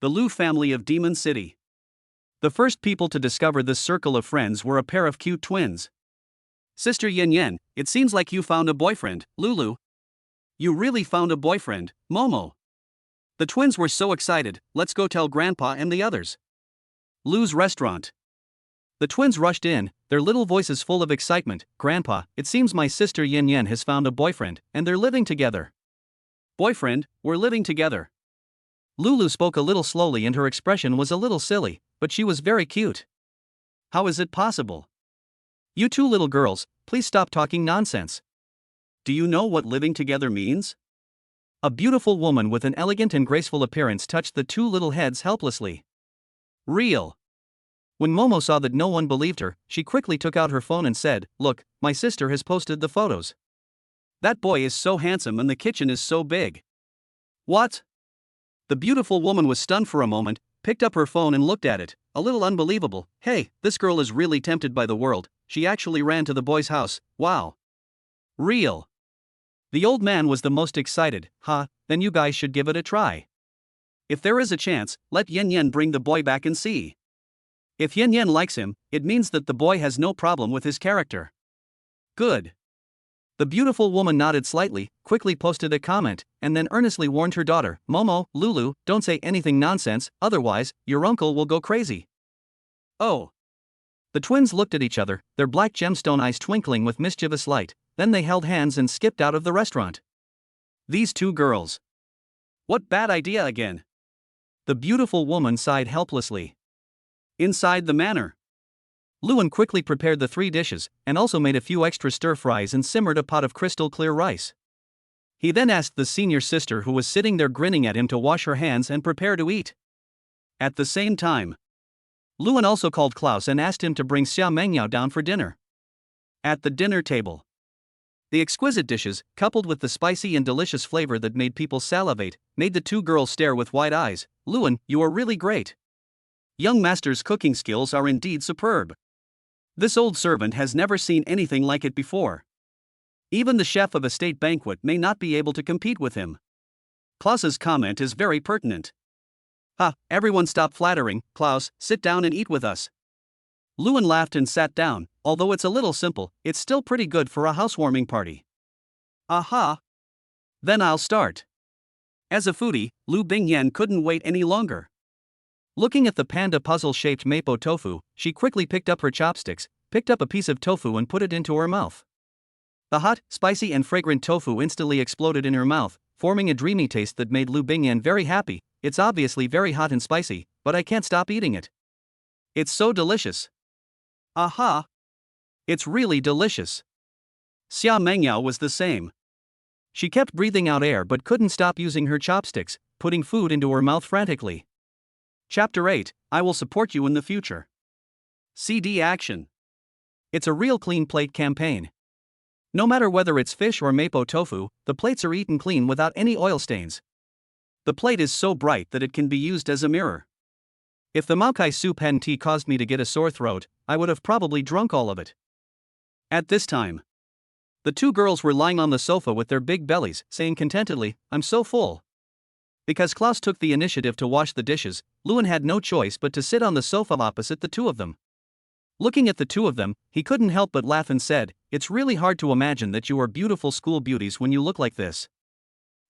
The Lu family of Demon City. The first people to discover this circle of friends were a pair of cute twins. Sister Yan Yan, it seems like you found a boyfriend, Lulu. You really found a boyfriend, Momo. The twins were so excited. Let's go tell Grandpa and the others. Lu's restaurant. The twins rushed in, their little voices full of excitement. Grandpa, it seems my sister Yan Yan has found a boyfriend, and they're living together. Boyfriend, we're living together. Lulu spoke a little slowly and her expression was a little silly, but she was very cute. How is it possible? You two little girls, please stop talking nonsense. Do you know what living together means? A beautiful woman with an elegant and graceful appearance touched the two little heads helplessly. Real. When Momo saw that no one believed her, she quickly took out her phone and said, Look, my sister has posted the photos. That boy is so handsome and the kitchen is so big. What? The beautiful woman was stunned for a moment, picked up her phone and looked at it, a little unbelievable. Hey, this girl is really tempted by the world. She actually ran to the boy's house. Wow. Real. The old man was the most excited. Then you guys should give it a try. If there is a chance, let Yan Yan bring the boy back and see. If Yan Yan likes him, it means that the boy has no problem with his character. Good. The beautiful woman nodded slightly, quickly posted a comment, and then earnestly warned her daughter, Momo, Lulu, don't say anything nonsense, otherwise, your uncle will go crazy. Oh. The twins looked at each other, their black gemstone eyes twinkling with mischievous light, then they held hands and skipped out of the restaurant. These two girls. What bad idea again? The beautiful woman sighed helplessly. Inside the manor. Lewin quickly prepared the 3 dishes, and also made a few extra stir-fries and simmered a pot of crystal-clear rice. He then asked the senior sister who was sitting there grinning at him to wash her hands and prepare to eat. At the same time, Lewin also called Klaus and asked him to bring Xia Mengyao down for dinner. At the dinner table, the exquisite dishes, coupled with the spicy and delicious flavor that made people salivate, made the two girls stare with wide eyes. Lewin, you are really great. Young master's cooking skills are indeed superb. This old servant has never seen anything like it before. Even the chef of a state banquet may not be able to compete with him. Klaus's comment is very pertinent. Everyone stop flattering. Klaus, sit down and eat with us. Lewin laughed and sat down. Although it's a little simple, it's still pretty good for a housewarming party. Then I'll start. As a foodie, Lu Bingyan couldn't wait any longer. Looking at the panda puzzle-shaped mapo tofu, she quickly picked up her chopsticks, picked up a piece of tofu and put it into her mouth. The hot, spicy and fragrant tofu instantly exploded in her mouth, forming a dreamy taste that made Lu Bingyan very happy. It's obviously very hot and spicy, but I can't stop eating it. It's so delicious. It's really delicious. Xia Mengyao was the same. She kept breathing out air but couldn't stop using her chopsticks, putting food into her mouth frantically. Chapter 8, I will support you in the future. CD action. It's a real clean plate campaign. No matter whether it's fish or mapo tofu, the plates are eaten clean without any oil stains. The plate is so bright that it can be used as a mirror. If the Maokai soup hen tea caused me to get a sore throat, I would have probably drunk all of it. At this time, the two girls were lying on the sofa with their big bellies, saying contentedly, "I'm so full." Because Klaus took the initiative to wash the dishes, Lewin had no choice but to sit on the sofa opposite the two of them. Looking at the two of them, he couldn't help but laugh and said, "It's really hard to imagine that you are beautiful school beauties when you look like this.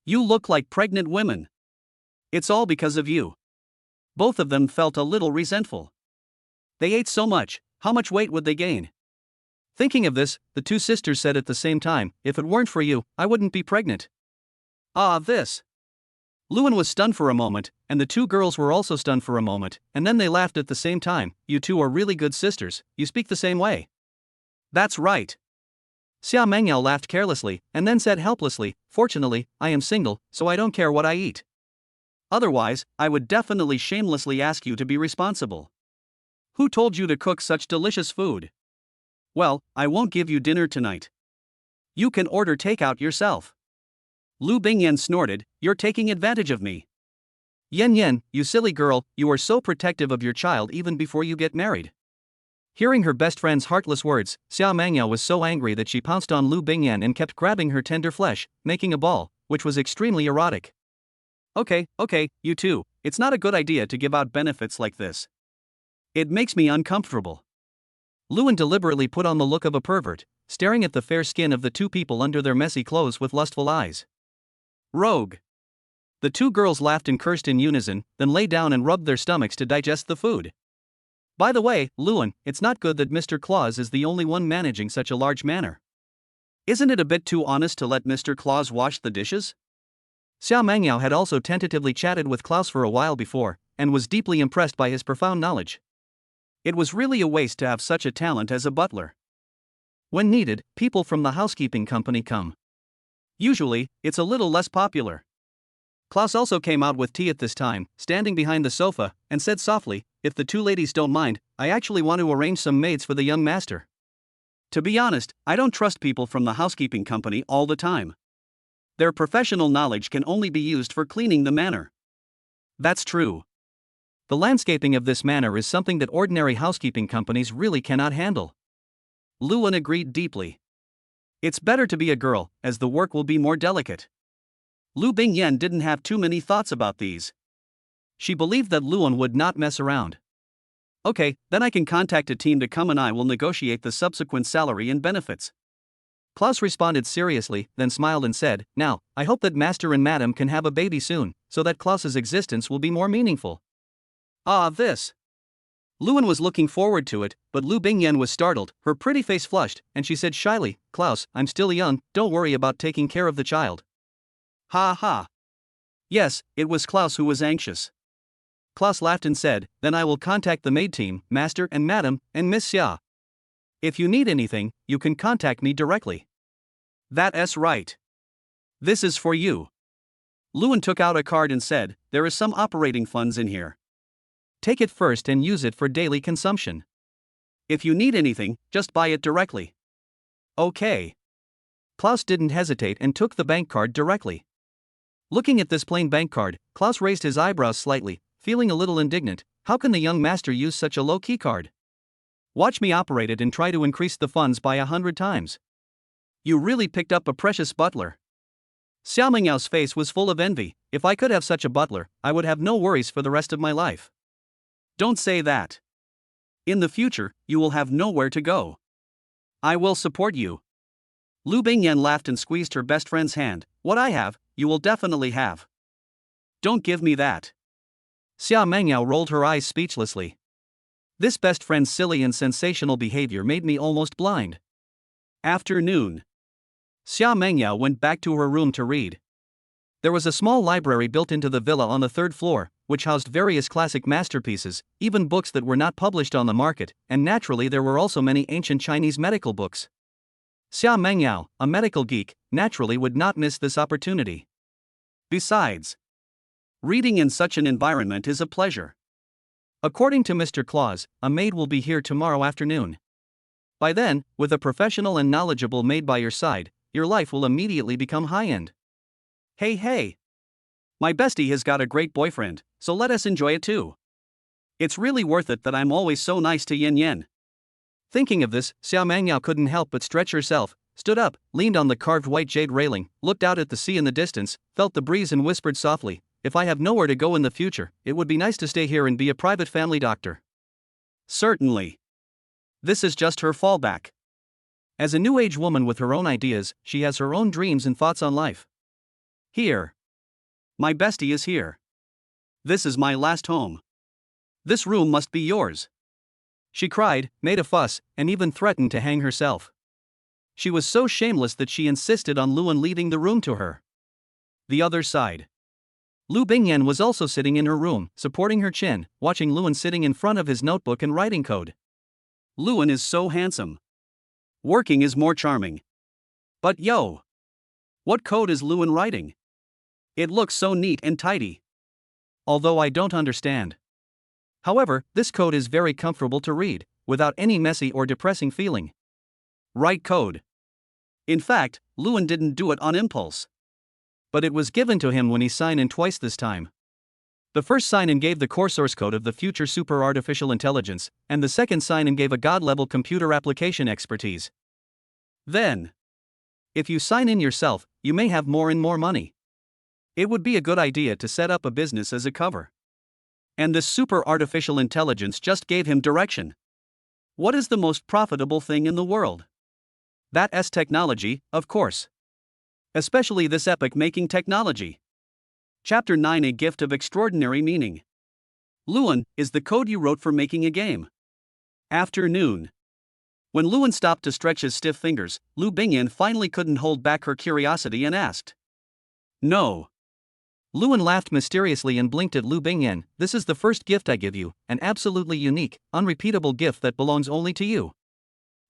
You look like pregnant women. It's all because of you." Both of them felt a little resentful. They ate so much, how much weight would they gain? Thinking of this, the two sisters said at the same time, "If it weren't for you, I wouldn't be pregnant." This. Lewin was stunned for a moment, and the two girls were also stunned for a moment, and then they laughed at the same time. "You two are really good sisters, you speak the same way." "That's right." Xia Mengyao laughed carelessly, and then said helplessly, "Fortunately, I am single, so I don't care what I eat. Otherwise, I would definitely shamelessly ask you to be responsible. Who told you to cook such delicious food? Well, I won't give you dinner tonight. You can order takeout yourself." Lu Bingyan snorted, "You're taking advantage of me. Yen Yen, you silly girl, you are so protective of your child even before you get married." Hearing her best friend's heartless words, Xia Mengyao was so angry that she pounced on Lu Bingyan and kept grabbing her tender flesh, making a ball, which was extremely erotic. Okay, you two, it's not a good idea to give out benefits like this. It makes me uncomfortable." Lewin deliberately put on the look of a pervert, staring at the fair skin of the two people under their messy clothes with lustful eyes. "Rogue." The two girls laughed and cursed in unison, then lay down and rubbed their stomachs to digest the food. "By the way, Lewin, it's not good that Mr. Claus is the only one managing such a large manor. Isn't it a bit too honest to let Mr. Claus wash the dishes?" Xiao Mengyao had also tentatively chatted with Klaus for a while before, and was deeply impressed by his profound knowledge. It was really a waste to have such a talent as a butler. When needed, people from the housekeeping company come. Usually, it's a little less popular. Klaus also came out with tea at this time, standing behind the sofa, and said softly, "If the two ladies don't mind, I actually want to arrange some maids for the young master. To be honest, I don't trust people from the housekeeping company all the time. Their professional knowledge can only be used for cleaning the manor." That's true. The landscaping of this manor is something that ordinary housekeeping companies really cannot handle. Lewin agreed deeply. It's better to be a girl, as the work will be more delicate. Lu Bingyan didn't have too many thoughts about these. She believed that Lewin would not mess around. "Okay, then I can contact a team to come and I will negotiate the subsequent salary and benefits." Klaus responded seriously, then smiled and said, "Now, I hope that Master and Madam can have a baby soon, so that Klaus's existence will be more meaningful." This. Lewin was looking forward to it, but Lu Bingyan was startled, her pretty face flushed, and she said shyly, "Klaus, I'm still young, don't worry about taking care of the child." Ha ha. Yes, it was Klaus who was anxious. Klaus laughed and said, "Then I will contact the maid team, Master and Madam, and Miss Xia. If you need anything, you can contact me directly." That's right. This is for you. Lewin took out a card and said, "There is some operating funds in here. Take it first and use it for daily consumption. If you need anything, just buy it directly." Okay. Klaus didn't hesitate and took the bank card directly. Looking at this plain bank card, Klaus raised his eyebrows slightly, feeling a little indignant. How can the young master use such a low-key card? Watch me operate it and try to increase the funds by 100 times. You really picked up a precious butler. Xiao Mengyao's face was full of envy. If I could have such a butler, I would have no worries for the rest of my life. Don't say that. In the future, you will have nowhere to go. I will support you. Lu Bingyan laughed and squeezed her best friend's hand. What I have, you will definitely have. Don't give me that. Xia Mengyao rolled her eyes speechlessly. This best friend's silly and sensational behavior made me almost blind. Afternoon. Xia Mengyao went back to her room to read. There was a small library built into the villa on the third floor, which housed various classic masterpieces, even books that were not published on the market, and naturally there were also many ancient Chinese medical books. Xia Mengyao, a medical geek, naturally would not miss this opportunity. Besides, reading in such an environment is a pleasure. According to Mr. Claus, a maid will be here tomorrow afternoon. By then, with a professional and knowledgeable maid by your side, your life will immediately become high-end. Hey. My bestie has got a great boyfriend, so let us enjoy it too. It's really worth it that I'm always so nice to Yin Yen. Thinking of this, Xiao Mangyao couldn't help but stretch herself, stood up, leaned on the carved white jade railing, looked out at the sea in the distance, felt the breeze and whispered softly, "If I have nowhere to go in the future, it would be nice to stay here and be a private family doctor." Certainly. This is just her fallback. As a new age woman with her own ideas, she has her own dreams and thoughts on life. Here. My bestie is here. This is my last home. This room must be yours. She cried, made a fuss, and even threatened to hang herself. She was so shameless that she insisted on Luan leaving the room to her. The other side. Lu Bingyan was also sitting in her room, supporting her chin, watching Luan sitting in front of his notebook and writing code. Luan is so handsome. Working is more charming. But yo! What code is Luan writing? It looks so neat and tidy. Although I don't understand. However, this code is very comfortable to read, without any messy or depressing feeling. Right code. In fact, Luan didn't do it on impulse. But it was given to him when he signed in twice this time. The first sign-in gave the core source code of the future super artificial intelligence, and the second sign-in gave a god-level computer application expertise. Then, if you sign in yourself, you may have more and more money. It would be a good idea to set up a business as a cover. And this super artificial intelligence just gave him direction. What is the most profitable thing in the world? That's technology, of course. Especially this epoch-making technology. Chapter 9: A Gift of Extraordinary Meaning. Luan is the code you wrote for making a game. Afternoon. When Luan stopped to stretch his stiff fingers, Lu Bingyan finally couldn't hold back her curiosity and asked. No. Luan laughed mysteriously and blinked at Lu Bingyan. This is the first gift I give you, an absolutely unique, unrepeatable gift that belongs only to you.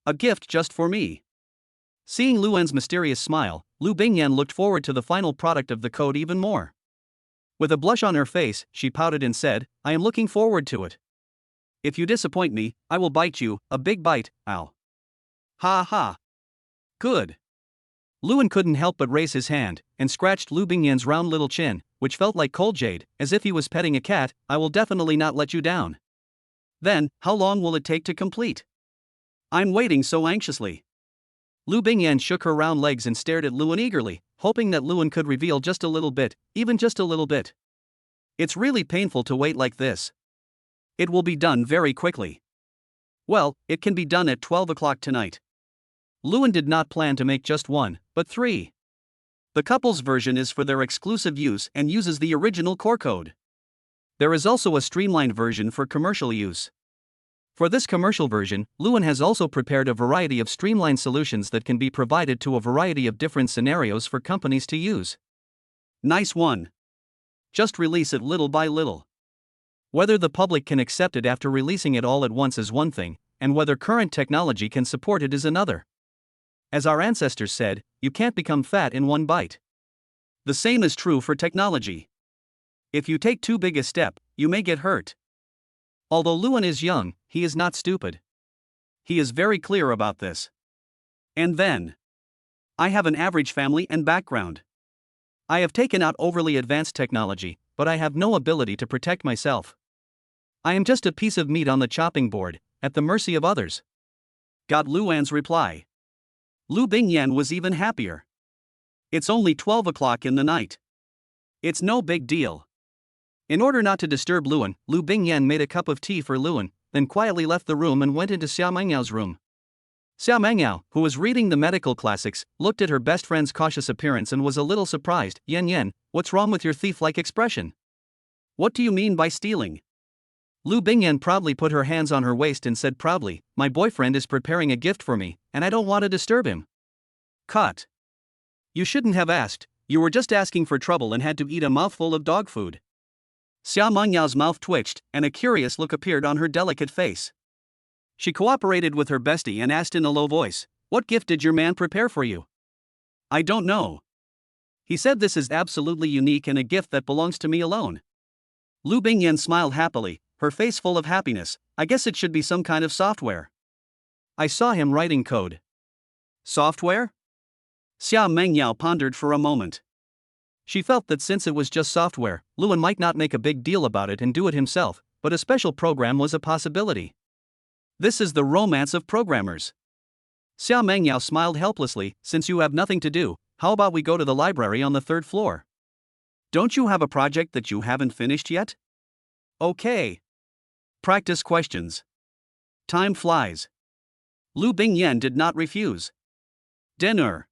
A gift just for me. Seeing Luan's mysterious smile, Lu Bingyan looked forward to the final product of the code even more. With a blush on her face, she pouted and said, I am looking forward to it. If you disappoint me, I will bite you, a big bite, ow. Ha ha. Good. Luan couldn't help but raise his hand, and scratched Lu Bingyan's round little chin, which felt like cold jade, as if he was petting a cat. I will definitely not let you down. Then, how long will it take to complete? I'm waiting so anxiously. Lu Bingyan shook her round legs and stared at Luan eagerly, hoping that Luan could reveal just a little bit, even just a little bit. It's really painful to wait like this. It will be done very quickly. Well, it can be done at 12 o'clock tonight. Luan did not plan to make just one, but 3. The couple's version is for their exclusive use and uses the original core code. There is also a streamlined version for commercial use. For this commercial version, Luan has also prepared a variety of streamlined solutions that can be provided to a variety of different scenarios for companies to use. Nice one. Just release it little by little. Whether the public can accept it after releasing it all at once is one thing, and whether current technology can support it is another. As our ancestors said, you can't become fat in one bite. The same is true for technology. If you take too big a step, you may get hurt. Although Luan is young, he is not stupid. He is very clear about this. And then, I have an average family and background. I have taken out overly advanced technology, but I have no ability to protect myself. I am just a piece of meat on the chopping board, at the mercy of others. Got Luan's reply. Lu Bingyan was even happier. It's only 12 o'clock in the night. It's no big deal. In order not to disturb Luan, Lu Bingyan made a cup of tea for Luan, then quietly left the room and went into Xiao Mangyao room. Xiao Mangyao, who was reading the medical classics, looked at her best friend's cautious appearance and was a little surprised. Yen, what's wrong with your thief-like expression? What do you mean by stealing? Lu Bingyan proudly put her hands on her waist and said proudly, my boyfriend is preparing a gift for me, and I don't want to disturb him. Cut. You shouldn't have asked, you were just asking for trouble and had to eat a mouthful of dog food. Xiao Mengyao's mouth twitched, and a curious look appeared on her delicate face. She cooperated with her bestie and asked in a low voice, what gift did your man prepare for you? I don't know. He said this is absolutely unique and a gift that belongs to me alone. Lu Bingyan smiled happily, her face full of happiness. I guess it should be some kind of software. I saw him writing code. Software? Xia Mengyao pondered for a moment. She felt that since it was just software, Luan might not make a big deal about it and do it himself, but a special program was a possibility. This is the romance of programmers. Xia Mengyao smiled helplessly. Since you have nothing to do, how about we go to the library on the 3rd floor? Don't you have a project that you haven't finished yet? Okay. Practice questions. Time flies. Lu Bingyan did not refuse. Dinner.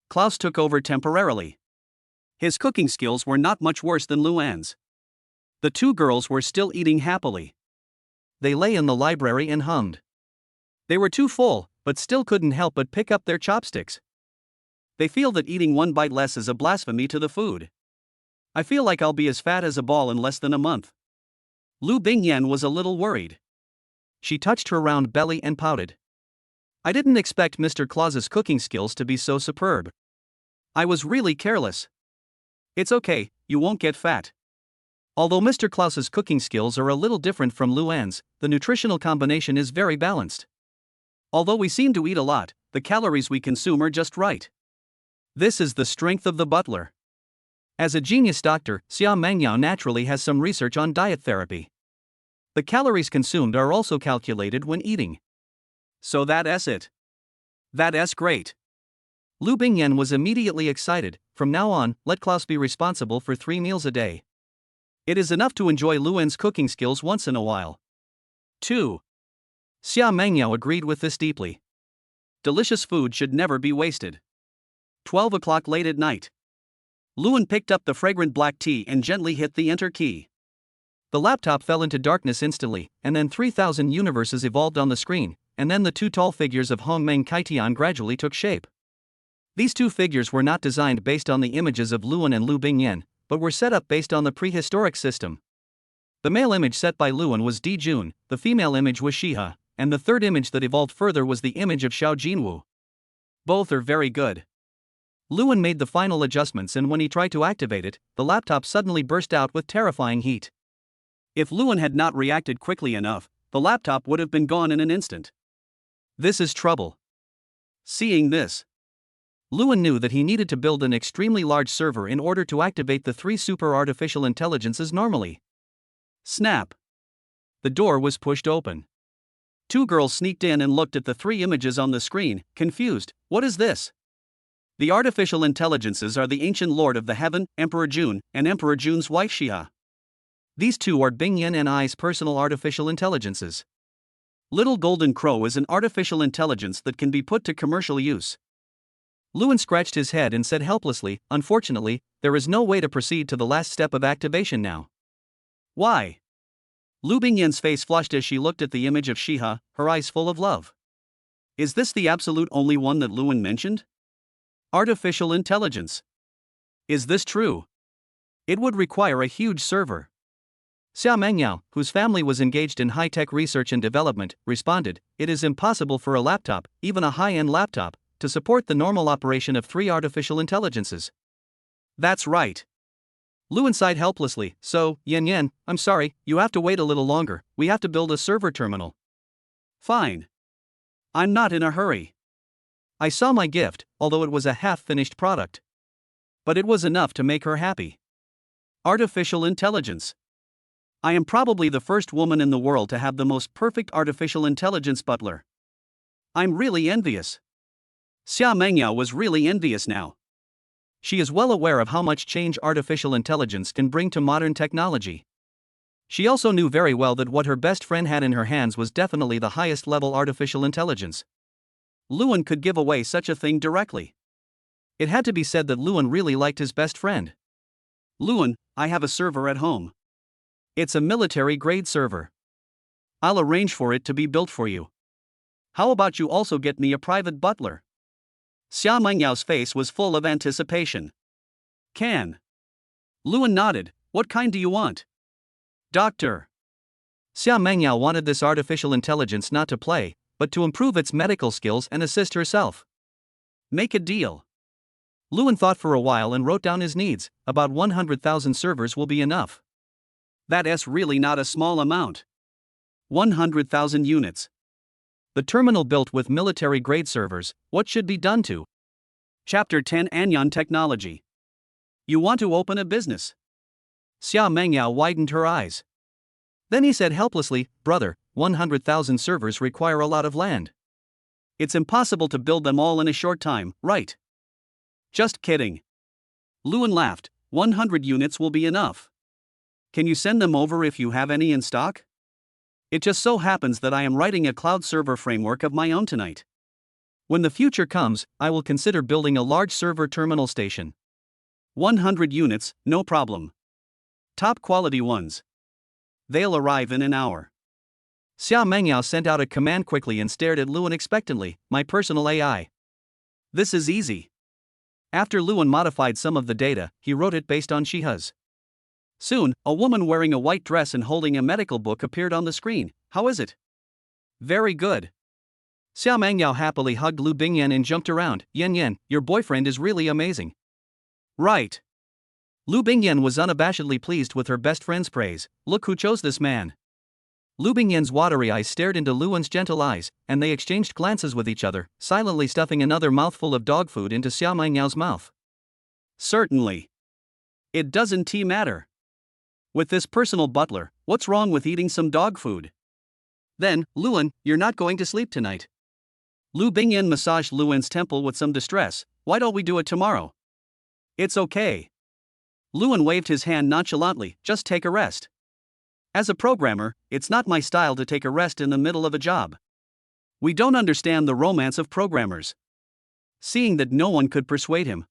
Klaus took over temporarily. His cooking skills were not much worse than Luan's. The two girls were still eating happily. They lay in the library and hummed. They were too full, but still couldn't help but pick up their chopsticks. They feel that eating one bite less is a blasphemy to the food. I feel like I'll be as fat as a ball in less than a month. Lu Bingyan was a little worried. She touched her round belly and pouted. I didn't expect Mr. Claus's cooking skills to be so superb. I was really careless. It's okay, you won't get fat. Although Mr. Claus's cooking skills are a little different from Luan's, the nutritional combination is very balanced. Although we seem to eat a lot, the calories we consume are just right. This is the strength of the butler. As a genius doctor, Xia Mengyao naturally has some research on diet therapy. The calories consumed are also calculated when eating. So that's it. That's great. Lu Bingyan was immediately excited. From now on, let Klaus be responsible for 3 meals a day. It is enough to enjoy Luan's cooking skills once in a while. 2. Xia Mengyao agreed with this deeply. Delicious food should never be wasted. 12 o'clock late at night. Luan picked up the fragrant black tea and gently hit the enter key. The laptop fell into darkness instantly, and then 3,000 universes evolved on the screen, and then the two tall figures of Hongmeng Kaitian gradually took shape. These two figures were not designed based on the images of Luan and Lu Bingyan, but were set up based on the prehistoric system. The male image set by Luan was Di Jun, the female image was Shiha, and the third image that evolved further was the image of Xiao Jinwu. Both are very good. Luan made the final adjustments, and when he tried to activate it, the laptop suddenly burst out with terrifying heat. If Luan had not reacted quickly enough, the laptop would have been gone in an instant. This is trouble. Seeing this, Luan knew that he needed to build an extremely large server in order to activate the 3 super artificial intelligences normally. Snap! The door was pushed open. 2 girls sneaked in and looked at the 3 images on the screen, confused. What is this? The artificial intelligences are the ancient lord of the heaven, Emperor Jun, and Emperor Jun's wife Xia. These 2 are Bingyan and I's personal artificial intelligences. Little Golden Crow is an artificial intelligence that can be put to commercial use. Luan scratched his head and said helplessly, unfortunately, there is no way to proceed to the last step of activation now. Why? Lu Bingyan's face flushed as she looked at the image of Shiha, her eyes full of love. Is this the absolute only one that Luan mentioned? Artificial intelligence. Is this true? It would require a huge server. Xia Mengyao, whose family was engaged in high-tech research and development, responded, it is impossible for a laptop, even a high-end laptop, to support the normal operation of 3 artificial intelligences. That's right. Luan sighed helplessly. So, Yan, I'm sorry, you have to wait a little longer, we have to build a server terminal. Fine. I'm not in a hurry. I saw my gift, although it was a half-finished product. But it was enough to make her happy. Artificial intelligence. I am probably the first woman in the world to have the most perfect artificial intelligence butler. I'm really envious. Xia Mengyao was really envious now. She is well aware of how much change artificial intelligence can bring to modern technology. She also knew very well that what her best friend had in her hands was definitely the highest level artificial intelligence. Luan could give away such a thing directly. It had to be said that Luan really liked his best friend. Luan, I have a server at home. It's a military-grade server. I'll arrange for it to be built for you. How about you also get me a private butler? Xia Mengyao's face was full of anticipation. Can. Luan nodded. What kind do you want? Doctor. Xia Mengyao wanted this artificial intelligence not to play, but to improve its medical skills and assist herself. Make a deal. Luan thought for a while and wrote down his needs. About 100,000 servers will be enough. That's really not a small amount. 100,000 units. The terminal built with military-grade servers, what should be done to? Chapter 10 Anyan Technology. You want to open a business? Xia Mengyao widened her eyes. Then he said helplessly, brother, 100,000 servers require a lot of land. It's impossible to build them all in a short time, right? Just kidding. Luan laughed, 100 units will be enough. Can you send them over if you have any in stock? It just so happens that I am writing a cloud server framework of my own tonight. When the future comes, I will consider building a large server terminal station. 100 units, no problem. Top quality ones. They'll arrive in an hour. Xia Mengyao sent out a command quickly and stared at Luan expectantly, my personal AI. This is easy. After Luan modified some of the data, he wrote it based on Shiha's. Soon, a woman wearing a white dress and holding a medical book appeared on the screen. How is it? Very good. Xia Mengyao happily hugged Lu Bingyan and jumped around. Yan, your boyfriend is really amazing. Right. Lu Bingyan was unabashedly pleased with her best friend's praise. Look who chose this man. Lu Bingyan's watery eyes stared into Luan's gentle eyes, and they exchanged glances with each other, silently stuffing another mouthful of dog food into Xia Mengyao's mouth. Certainly. It doesn't matter. With this personal butler, what's wrong with eating some dog food? Then, Luan, you're not going to sleep tonight. Lu Bingyan massaged Luan's temple with some distress. Why don't we do it tomorrow? It's okay. Luan waved his hand nonchalantly, just take a rest. As a programmer, it's not my style to take a rest in the middle of a job. We don't understand the romance of programmers. Seeing that no one could persuade him,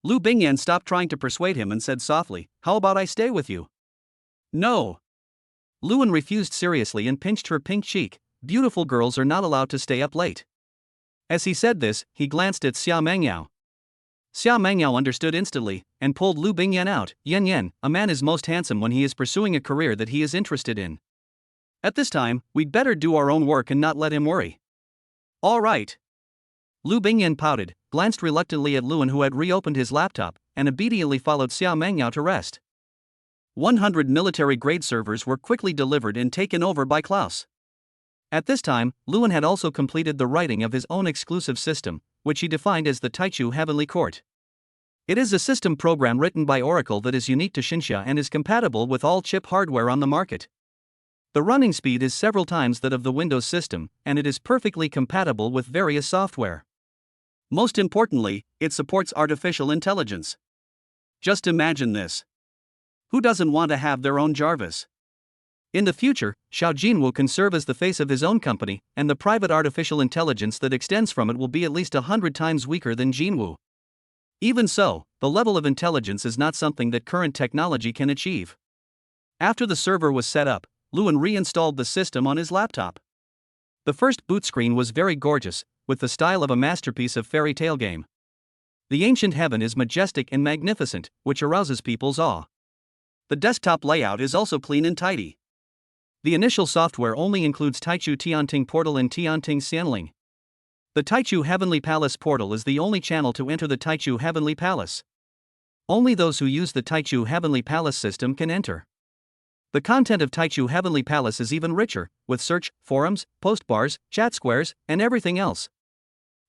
Lu Bingyan stopped trying to persuade him and said softly, how about I stay with you? No. Luan refused seriously and pinched her pink cheek. Beautiful girls are not allowed to stay up late. As he said this, he glanced at Xia Mengyao. Xia Mengyao understood instantly, and pulled Lu Bingyan out. Yan, a man is most handsome when he is pursuing a career that he is interested in. At this time, we'd better do our own work and not let him worry. All right. Lu Bingyan pouted, glanced reluctantly at Luan who had reopened his laptop, and obediently followed Xia Mengyao to rest. 100 military-grade servers were quickly delivered and taken over by Klaus. At this time, Luan had also completed the writing of his own exclusive system, which he defined as the Taichu Heavenly Court. It is a system program written by Oracle that is unique to Xinxia and is compatible with all chip hardware on the market. The running speed is several times that of the Windows system, and it is perfectly compatible with various software. Most importantly, it supports artificial intelligence. Just imagine this. Who doesn't want to have their own Jarvis? In the future, Xiao Jinwu can serve as the face of his own company, and the private artificial intelligence that extends from it will be at least 100 times weaker than Jinwu. Even so, the level of intelligence is not something that current technology can achieve. After the server was set up, Luan reinstalled the system on his laptop. The first boot screen was very gorgeous, with the style of a masterpiece of fairy tale game. The ancient heaven is majestic and magnificent, which arouses people's awe. The desktop layout is also clean and tidy. The initial software only includes Taichu Tianting Portal and Tianting Xianling. The Taichu Heavenly Palace portal is the only channel to enter the Taichu Heavenly Palace. Only those who use the Taichu Heavenly Palace system can enter. The content of Taichu Heavenly Palace is even richer, with search, forums, post bars, chat squares, and everything else.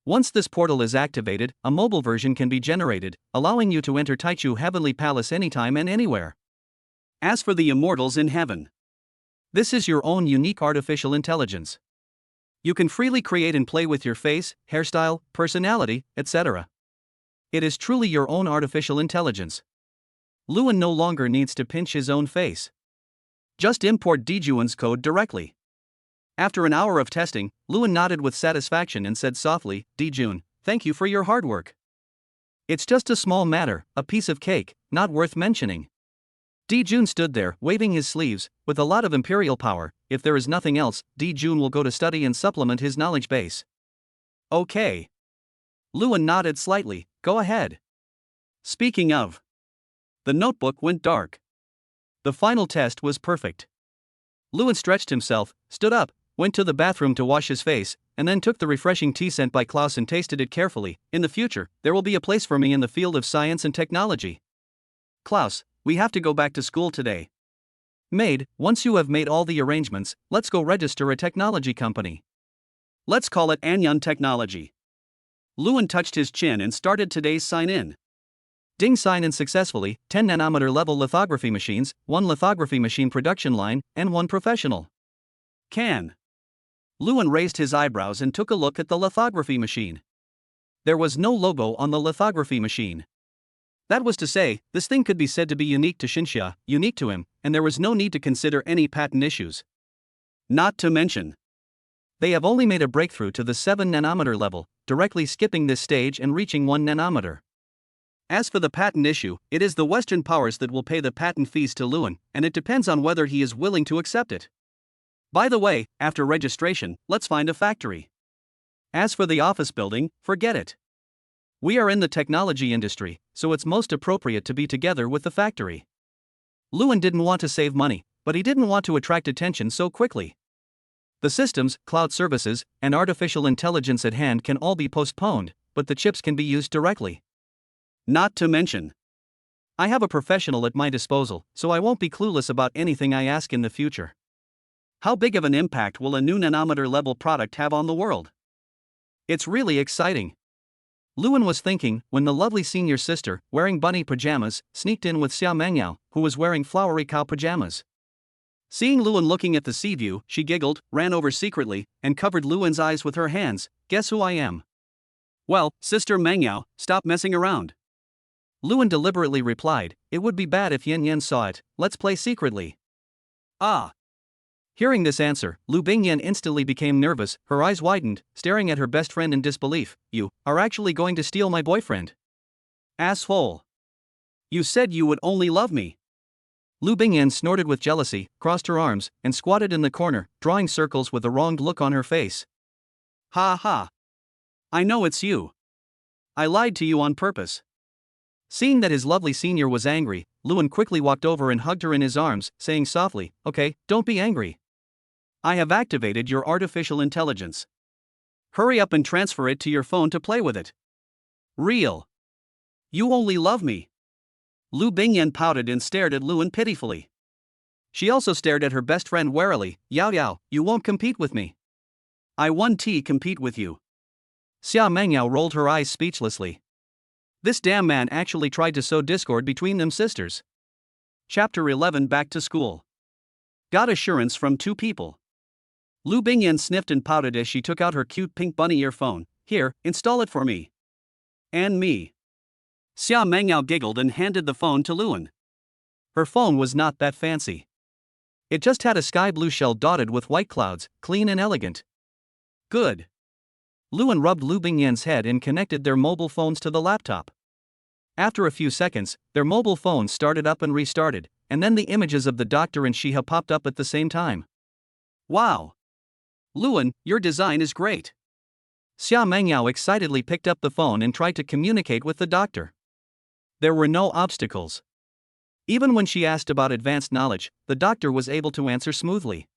Once this portal is activated, a mobile version can be generated, allowing you to enter Taichu Heavenly Palace anytime and anywhere. As for the immortals in heaven, this is your own unique artificial intelligence. You can freely create and play with your face, hairstyle, personality, etc. It is truly your own artificial intelligence. Luan no longer needs to pinch his own face. Just import Dijuan's code directly. After an hour of testing, Luan nodded with satisfaction and said softly, Dijun, thank you for your hard work. It's just a small matter, a piece of cake, not worth mentioning. Dijun stood there, waving his sleeves, with a lot of imperial power. If there is nothing else, Dijun will go to study and supplement his knowledge base. Okay. Luan nodded slightly, go ahead. Speaking of. The notebook went dark. The final test was perfect. Luan stretched himself, stood up, went to the bathroom to wash his face, and then took the refreshing tea sent by Klaus and tasted it carefully. In the future, there will be a place for me in the field of science and technology. Klaus, we have to go back to school today. Maid, once you have made all the arrangements, let's go register a technology company. Let's call it Anyan technology. Lewin touched his chin and started today's sign-in. Ding, sign in successfully, 10 nanometer level lithography machines, 1 lithography machine production line, and 1 professional. Can. Lewin raised his eyebrows and took a look at the lithography machine. There was no logo on the lithography machine. That was to say, this thing could be said to be unique to Xinxia, unique to him, and there was no need to consider any patent issues. Not to mention, they have only made a breakthrough to the 7 nanometer level, directly skipping this stage and reaching 1 nanometer. As for the patent issue, it is the Western powers that will pay the patent fees to Lewin, and it depends on whether he is willing to accept it. By the way, after registration, let's find a factory. As for the office building, forget it. We are in the technology industry, so it's most appropriate to be together with the factory. Lewin didn't want to save money, but he didn't want to attract attention so quickly. The systems, cloud services, and artificial intelligence at hand can all be postponed, but the chips can be used directly. Not to mention, I have a professional at my disposal, so I won't be clueless about anything I ask in the future. How big of an impact will a new nanometer level product have on the world? It's really exciting. Lewin was thinking when the lovely senior sister, wearing bunny pajamas, sneaked in with Xia Mengyao, who was wearing flowery cow pajamas. Seeing Lewin looking at the sea view, she giggled, ran over secretly, and covered Lewin's eyes with her hands. Guess who I am? Well, Sister Mengyao, stop messing around. Lewin deliberately replied, it would be bad if Yin Yen saw it, let's play secretly. Ah. Hearing this answer, Lu Bingyan instantly became nervous, her eyes widened, staring at her best friend in disbelief. You are actually going to steal my boyfriend? Asshole. You said you would only love me. Lu Bingyan snorted with jealousy, crossed her arms, and squatted in the corner, drawing circles with a wronged look on her face. Ha ha. I know it's you. I lied to you on purpose. Seeing that his lovely senior was angry, Lewin quickly walked over and hugged her in his arms, saying softly, okay, don't be angry. I have activated your artificial intelligence. Hurry up and transfer it to your phone to play with it. Real. You only love me. Lu Bingyan pouted and stared at Lewin pitifully. She also stared at her best friend warily. Yao Yao, you won't compete with me. I won't compete with you. Xia Mengyao rolled her eyes speechlessly. This damn man actually tried to sow discord between them sisters. Chapter 11, Back to School. Got assurance from 2 people. Lu Bingyan sniffed and pouted as she took out her cute pink bunny earphone. Here, install it for me. And me. Xia Mengyao giggled and handed the phone to Lewin. Her phone was not that fancy. It just had a sky blue shell dotted with white clouds, clean and elegant. Good. Lewin rubbed Lu Bingyan's head and connected their mobile phones to the laptop. After a few seconds, their mobile phones started up and restarted, and then the images of the doctor and Shiha popped up at the same time. Wow! Lewin, your design is great. Xia Mengyao excitedly picked up the phone and tried to communicate with the doctor. There were no obstacles. Even when she asked about advanced knowledge, the doctor was able to answer smoothly.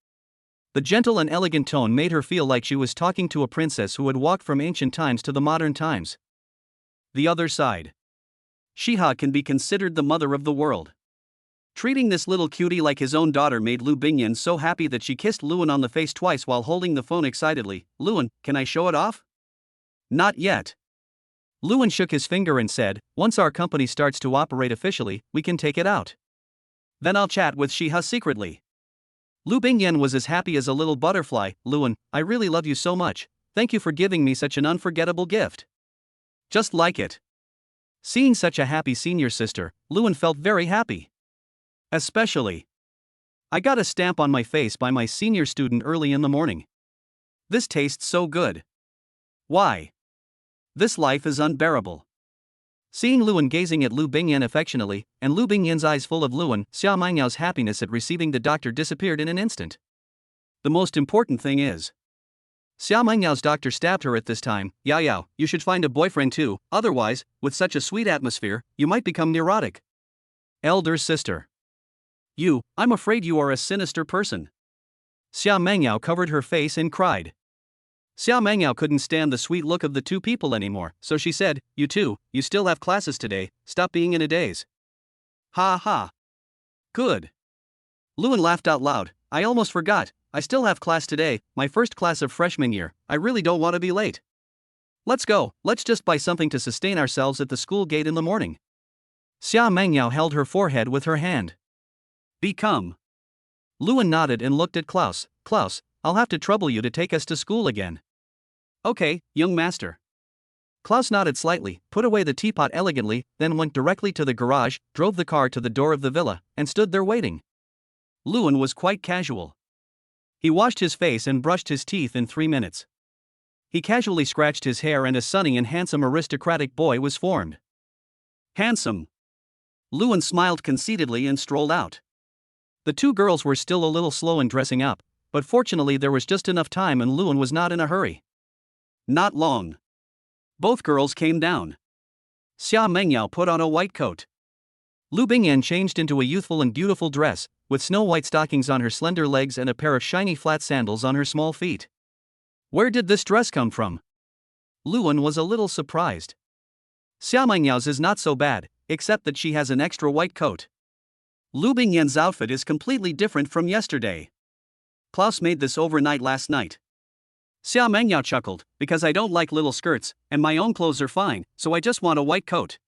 The gentle and elegant tone made her feel like she was talking to a princess who had walked from ancient times to the modern times. The other side. Shiha can be considered the mother of the world. Treating this little cutie like his own daughter made Lu Bingyan so happy that she kissed Lewin on the face twice while holding the phone excitedly. Lewin, can I show it off? Not yet. Lewin shook his finger and said, once our company starts to operate officially, we can take it out. Then I'll chat with Shiha secretly. Lu Bingyan was as happy as a little butterfly. Lewin, I really love you so much. Thank you for giving me such an unforgettable gift. Just like it. Seeing such a happy senior sister, Lewin felt very happy. Especially. I got a stamp on my face by my senior student early in the morning. This tastes so good. Why? This life is unbearable. Seeing Lewin gazing at Lu Bingyan affectionately, and Lu Bingyan's eyes full of Lewin, Xia Mengyao's happiness at receiving the doctor disappeared in an instant. The most important thing is, Xia Mengyao's doctor stabbed her at this time. Yao Yao, you should find a boyfriend too, otherwise, with such a sweet atmosphere, you might become neurotic. Elder sister. I'm afraid you are a sinister person. Xia Mengyao covered her face and cried. Xia Mengyao couldn't stand the sweet look of the 2 people anymore, so she said, you two, you still have classes today, stop being in a daze. Ha ha. Good. Lewin laughed out loud. I almost forgot, I still have class today, my first class of freshman year, I really don't want to be late. Let's go, let's just buy something to sustain ourselves at the school gate in the morning. Xia Mengyao held her forehead with her hand. Become. Luan nodded and looked at Klaus. Klaus, I'll have to trouble you to take us to school again. Okay, young master. Klaus nodded slightly, put away the teapot elegantly, then went directly to the garage, drove the car to the door of the villa, and stood there waiting. Luan was quite casual. He washed his face and brushed his teeth in 3 minutes. He casually scratched his hair and a sunny and handsome aristocratic boy was formed. Handsome. Luan smiled conceitedly and strolled out. The two girls were still a little slow in dressing up, but fortunately there was just enough time and Luan was not in a hurry. Not long. Both girls came down. Xia Mengyao put on a white coat. Lu Bingyan changed into a youthful and beautiful dress, with snow-white stockings on her slender legs and a pair of shiny flat sandals on her small feet. Where did this dress come from? Luan was a little surprised. Xia Mengyao's is not so bad, except that she has an extra white coat. Lu Bingyan's outfit is completely different from yesterday. Klaus made this overnight last night. Xia Mengyao chuckled, because I don't like little skirts, and my own clothes are fine, so I just want a white coat.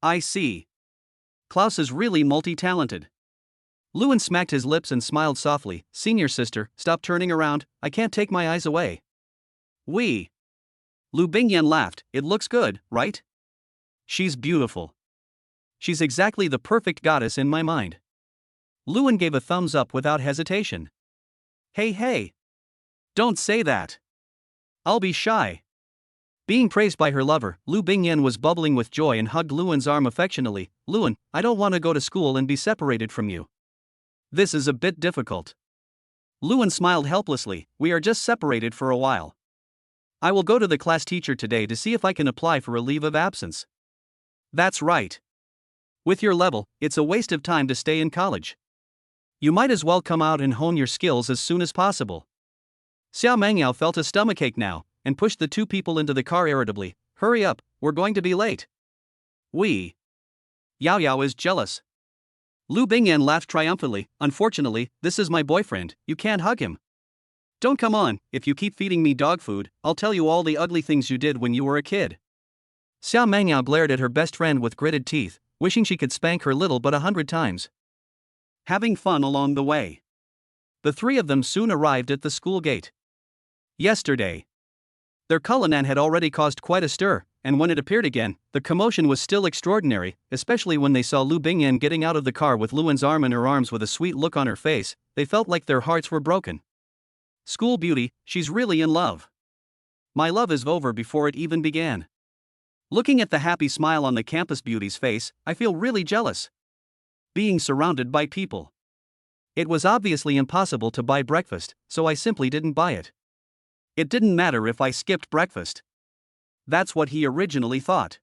I see. Klaus is really multi-talented. Luan smacked his lips and smiled softly. Senior sister, stop turning around, I can't take my eyes away. We. Lu Bingyan laughed, it looks good, right? She's beautiful. She's exactly the perfect goddess in my mind. Luan gave a thumbs up without hesitation. Hey. Don't say that. I'll be shy. Being praised by her lover, Lu Bingyan was bubbling with joy and hugged Luan's arm affectionately. Luan, I don't want to go to school and be separated from you. This is a bit difficult. Luan smiled helplessly, we are just separated for a while. I will go to the class teacher today to see if I can apply for a leave of absence. That's right. With your level, it's a waste of time to stay in college. You might as well come out and hone your skills as soon as possible. Xia Mengyao felt a stomachache now, and pushed the two people into the car irritably. Hurry up, we're going to be late. We. Yao Yao is jealous. Lu Bingyan laughed triumphantly. Unfortunately, this is my boyfriend, you can't hug him. Don't come on, if you keep feeding me dog food, I'll tell you all the ugly things you did when you were a kid. Xia Mengyao glared at her best friend with gritted teeth, wishing she could spank her little but 100 times. Having fun along the way. The three of them soon arrived at the school gate. Yesterday. Their Cullinan had already caused quite a stir, and when it appeared again, the commotion was still extraordinary, especially when they saw Lu Bingyan getting out of the car with Luan's arm in her arms with a sweet look on her face. They felt like their hearts were broken. School beauty, she's really in love. My love is over before it even began. Looking at the happy smile on the campus beauty's face, I feel really jealous. Being surrounded by people. It was obviously impossible to buy breakfast, so I simply didn't buy it. It didn't matter if I skipped breakfast. That's what he originally thought.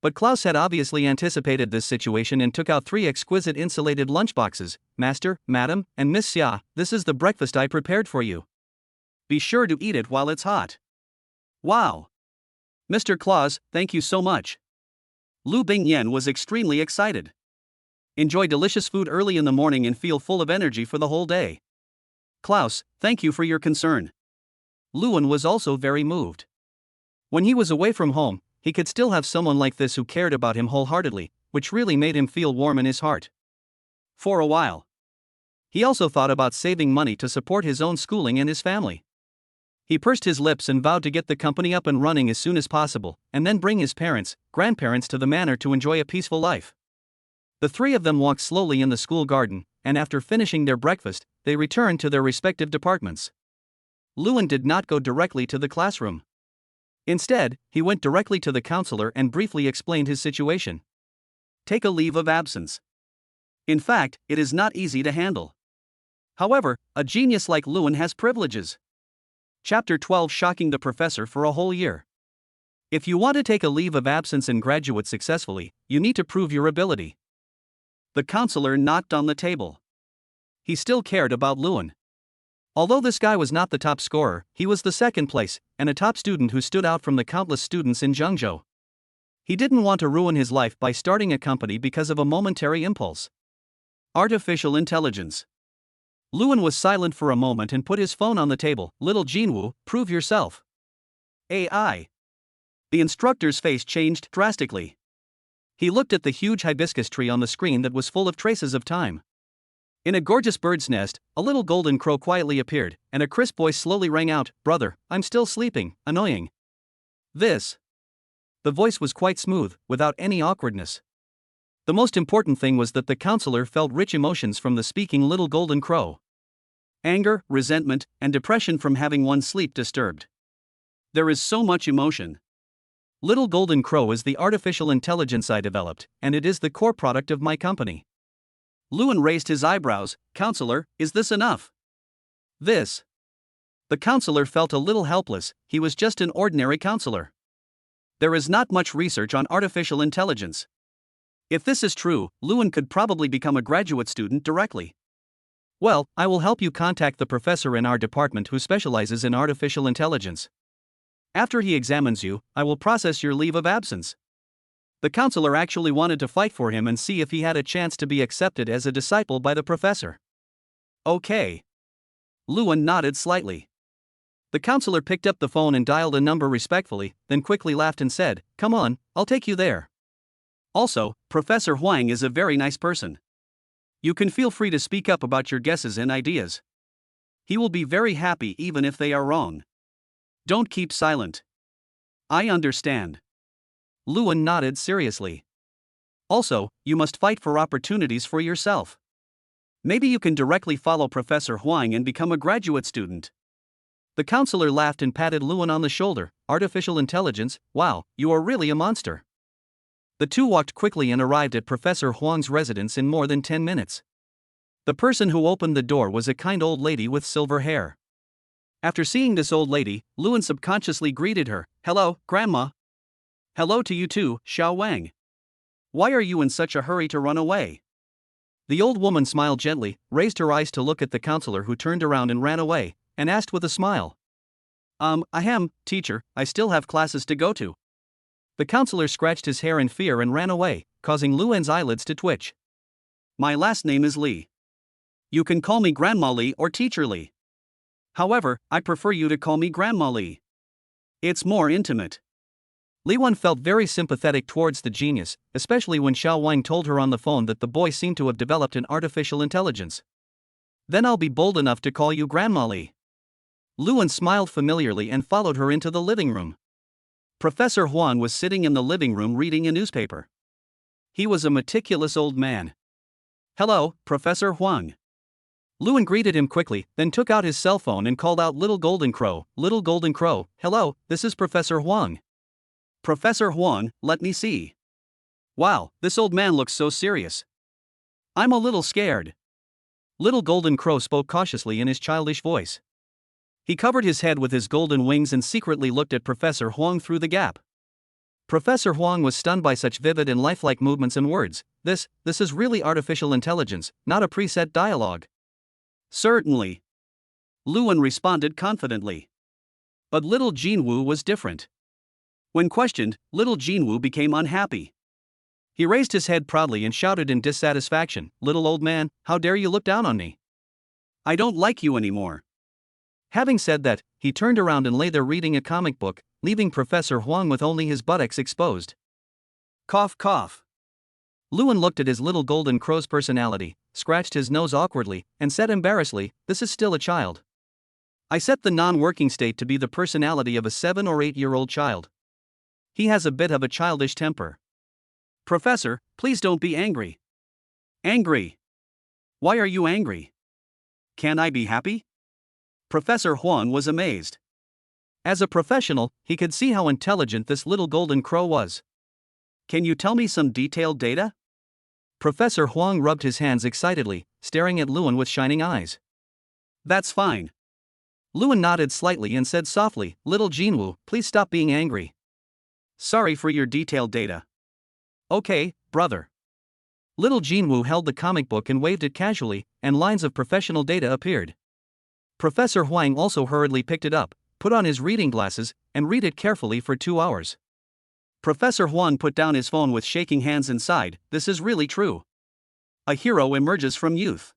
But Klaus had obviously anticipated this situation and took out 3 exquisite insulated lunchboxes. Master, Madam, and Miss Xia, this is the breakfast I prepared for you. Be sure to eat it while it's hot. Wow! Mr. Claus, thank you so much. Lu Bingyan was extremely excited. Enjoy delicious food early in the morning and feel full of energy for the whole day. Klaus, thank you for your concern. Luan was also very moved. When he was away from home, he could still have someone like this who cared about him wholeheartedly, which really made him feel warm in his heart. For a while. He also thought about saving money to support his own schooling and his family. He pursed his lips and vowed to get the company up and running as soon as possible, and then bring his parents, grandparents to the manor to enjoy a peaceful life. The three of them walked slowly in the school garden, and after finishing their breakfast, they returned to their respective departments. Luan did not go directly to the classroom. Instead, he went directly to the counselor and briefly explained his situation. Take a leave of absence. In fact, it is not easy to handle. However, a genius like Luan has privileges. Chapter 12: Shocking the Professor for a whole year. If you want to take a leave of absence and graduate successfully, you need to prove your ability. The counselor knocked on the table. He still cared about Luan. Although this guy was not the top scorer, he was the second place, and a top student who stood out from the countless students in Zhengzhou. He didn't want to ruin his life by starting a company because of a momentary impulse. Artificial intelligence. Luan was silent for a moment and put his phone on the table. Little Jinwoo, prove yourself. AI. The instructor's face changed drastically. He looked at the huge hibiscus tree on the screen that was full of traces of time. In a gorgeous bird's nest, a little golden crow quietly appeared, and a crisp voice slowly rang out, "Brother, I'm still sleeping, annoying." This. The voice was quite smooth, without any awkwardness. The most important thing was that the counselor felt rich emotions from the speaking little golden crow. Anger, resentment, and depression from having one's sleep disturbed. There is so much emotion. Little Golden Crow is the artificial intelligence I developed, and it is the core product of my company. Luan raised his eyebrows. Counselor, is this enough? This. The counselor felt a little helpless. He was just an ordinary counselor. There is not much research on artificial intelligence. If this is true, Luan could probably become a graduate student directly. Well, I will help you contact the professor in our department who specializes in artificial intelligence. After he examines you, I will process your leave of absence. The counselor actually wanted to fight for him and see if he had a chance to be accepted as a disciple by the professor. Okay. Luan nodded slightly. The counselor picked up the phone and dialed a number respectfully, then quickly laughed and said, "Come on, I'll take you there. Also, Professor Huang is a very nice person. You can feel free to speak up about your guesses and ideas. He will be very happy even if they are wrong. Don't keep silent." I understand. Luan nodded seriously. Also, you must fight for opportunities for yourself. Maybe you can directly follow Professor Huang and become a graduate student. The counselor laughed and patted Luan on the shoulder. Artificial intelligence, wow, you are really a monster. The two walked quickly and arrived at Professor Huang's residence in more than 10 minutes. The person who opened the door was a kind old lady with silver hair. After seeing this old lady, Luan subconsciously greeted her. "Hello, Grandma." "Hello to you too, Xiao Wang. Why are you in such a hurry to run away?" The old woman smiled gently, raised her eyes to look at the counselor who turned around and ran away, and asked with a smile. Teacher, I still have classes to go to." The counselor scratched his hair in fear and ran away, causing Luan's eyelids to twitch. "My last name is Li. You can call me Grandma Li or Teacher Li. However, I prefer you to call me Grandma Li. It's more intimate." Li Wan felt very sympathetic towards the genius, especially when Xiao Wang told her on the phone that the boy seemed to have developed an artificial intelligence. "Then I'll be bold enough to call you Grandma Li." Luan smiled familiarly and followed her into the living room. Professor Huang was sitting in the living room reading a newspaper. He was a meticulous old man. "Hello, Professor Huang." Luan greeted him quickly, then took out his cell phone and called out Little Golden Crow. "Little Golden Crow, hello, this is Professor Huang." "Professor Huang, let me see. Wow, this old man looks so serious. I'm a little scared." Little Golden Crow spoke cautiously in his childish voice. He covered his head with his golden wings and secretly looked at Professor Huang through the gap. Professor Huang was stunned by such vivid and lifelike movements and words. This is really artificial intelligence, not a preset dialogue." "Certainly." Luan responded confidently. But little Jinwoo was different. When questioned, little Jinwoo became unhappy. He raised his head proudly and shouted in dissatisfaction, "Little old man, how dare you look down on me? I don't like you anymore." Having said that, he turned around and lay there reading a comic book, leaving Professor Huang with only his buttocks exposed. Cough cough. Luan looked at his little golden crow's personality, scratched his nose awkwardly, and said embarrassedly, "This is still a child. I set the non-working state to be the personality of a 7 or 8-year-old child. He has a bit of a childish temper." "Professor, please don't be angry." "Angry? Why are you angry? Can I be happy?" Professor Huang was amazed. As a professional, he could see how intelligent this little golden crow was. "Can you tell me some detailed data?" Professor Huang rubbed his hands excitedly, staring at Luan with shining eyes. "That's fine." Luan nodded slightly and said softly, "Little Jinwoo, please stop being angry. Sorry for your detailed data." "Okay, brother." Little Jinwoo held the comic book and waved it casually, and lines of professional data appeared. Professor Huang also hurriedly picked it up, put on his reading glasses, and read it carefully for 2 hours. Professor Huang put down his phone with shaking hands and sighed, "This is really true. A hero emerges from youth.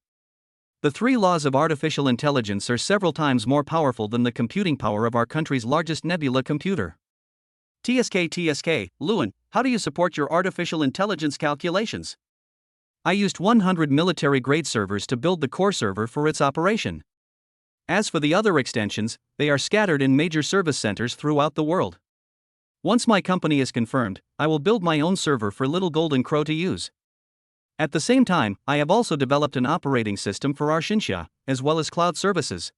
The 3 laws of artificial intelligence are several times more powerful than the computing power of our country's largest nebula computer. TSK, Lewin, how do you support your artificial intelligence calculations? I used 100 military-grade servers to build the core server for its operation. As for the other extensions, they are scattered in major service centers throughout the world. Once my company is confirmed, I will build my own server for Little Golden Crow to use. At the same time, I have also developed an operating system for our Xinxia, as well as cloud services.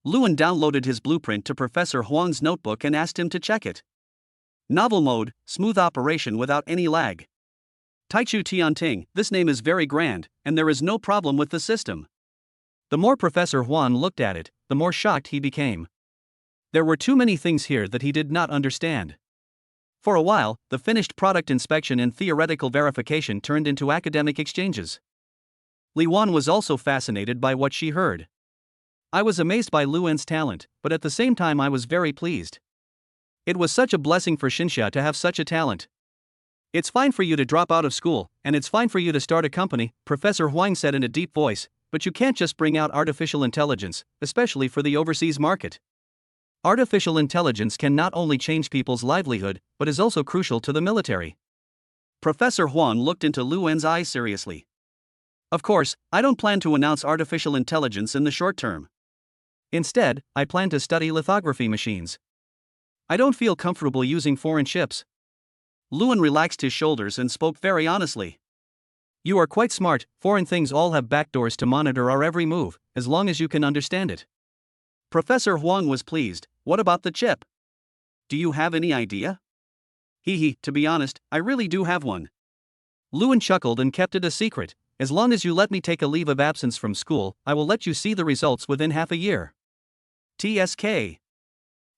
Lewin downloaded his blueprint to Professor Huang's notebook and asked him to check it. Novel mode, smooth operation without any lag. Taichu Tianting, this name is very grand, and there is no problem with the system. The more Professor Huang looked at it, the more shocked he became. There were too many things here that he did not understand. For a while, the finished product inspection and theoretical verification turned into academic exchanges. Li Wan was also fascinated by what she heard. I was amazed by Luan's talent, but at the same time I was very pleased. It was such a blessing for Xinxia to have such a talent. It's fine for you to drop out of school, and it's fine for you to start a company, Professor Huang said in a deep voice, but you can't just bring out artificial intelligence, especially for the overseas market. Artificial intelligence can not only change people's livelihood, but is also crucial to the military. Professor Huang looked into Luan's eyes seriously. Of course, I don't plan to announce artificial intelligence in the short term. Instead, I plan to study lithography machines. I don't feel comfortable using foreign chips. Lewin relaxed his shoulders and spoke very honestly. You are quite smart, foreign things all have backdoors to monitor our every move, as long as you can understand it. Professor Huang was pleased. What about the chip? Do you have any idea? To be honest, I really do have one. Lewin chuckled and kept it a secret. As long as you let me take a leave of absence from school, I will let you see the results within half a year. TSK.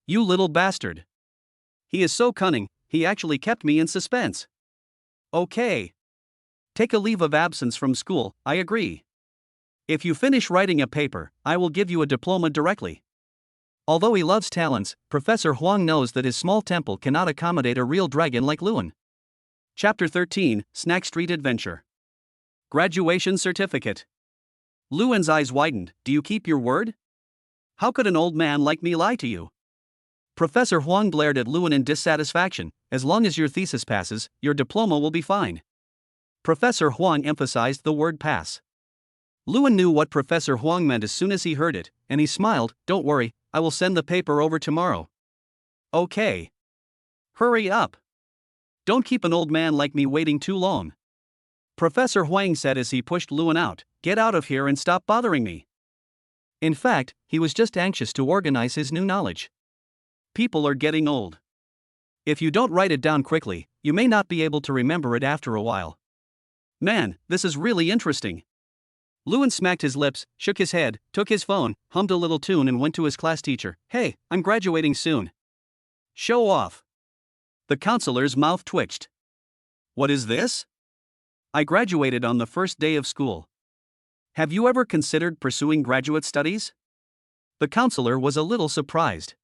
You little bastard. He is so cunning, he actually kept me in suspense. Okay. Take a leave of absence from school, I agree. If you finish writing a paper, I will give you a diploma directly. Although he loves talents, Professor Huang knows that his small temple cannot accommodate a real dragon like Lewin. Chapter 13, Snack Street Adventure. Graduation Certificate. Lewin's eyes widened. Do you keep your word? How could an old man like me lie to you? Professor Huang glared at Lewin in dissatisfaction. As long as your thesis passes, your diploma will be fine. Professor Huang emphasized the word pass. Lewin knew what Professor Huang meant as soon as he heard it, and he smiled. Don't worry, I will send the paper over tomorrow. Okay. Hurry up. Don't keep an old man like me waiting too long. Professor Huang said as he pushed Lewin out. Get out of here and stop bothering me. In fact, he was just anxious to organize his new knowledge. People are getting old. If you don't write it down quickly, you may not be able to remember it after a while. Man, this is really interesting. Lewin smacked his lips, shook his head, took his phone, hummed a little tune and went to his class teacher. Hey, I'm graduating soon. Show off. The counselor's mouth twitched. What is this? I graduated on the first day of school. Have you ever considered pursuing graduate studies? The counselor was a little surprised.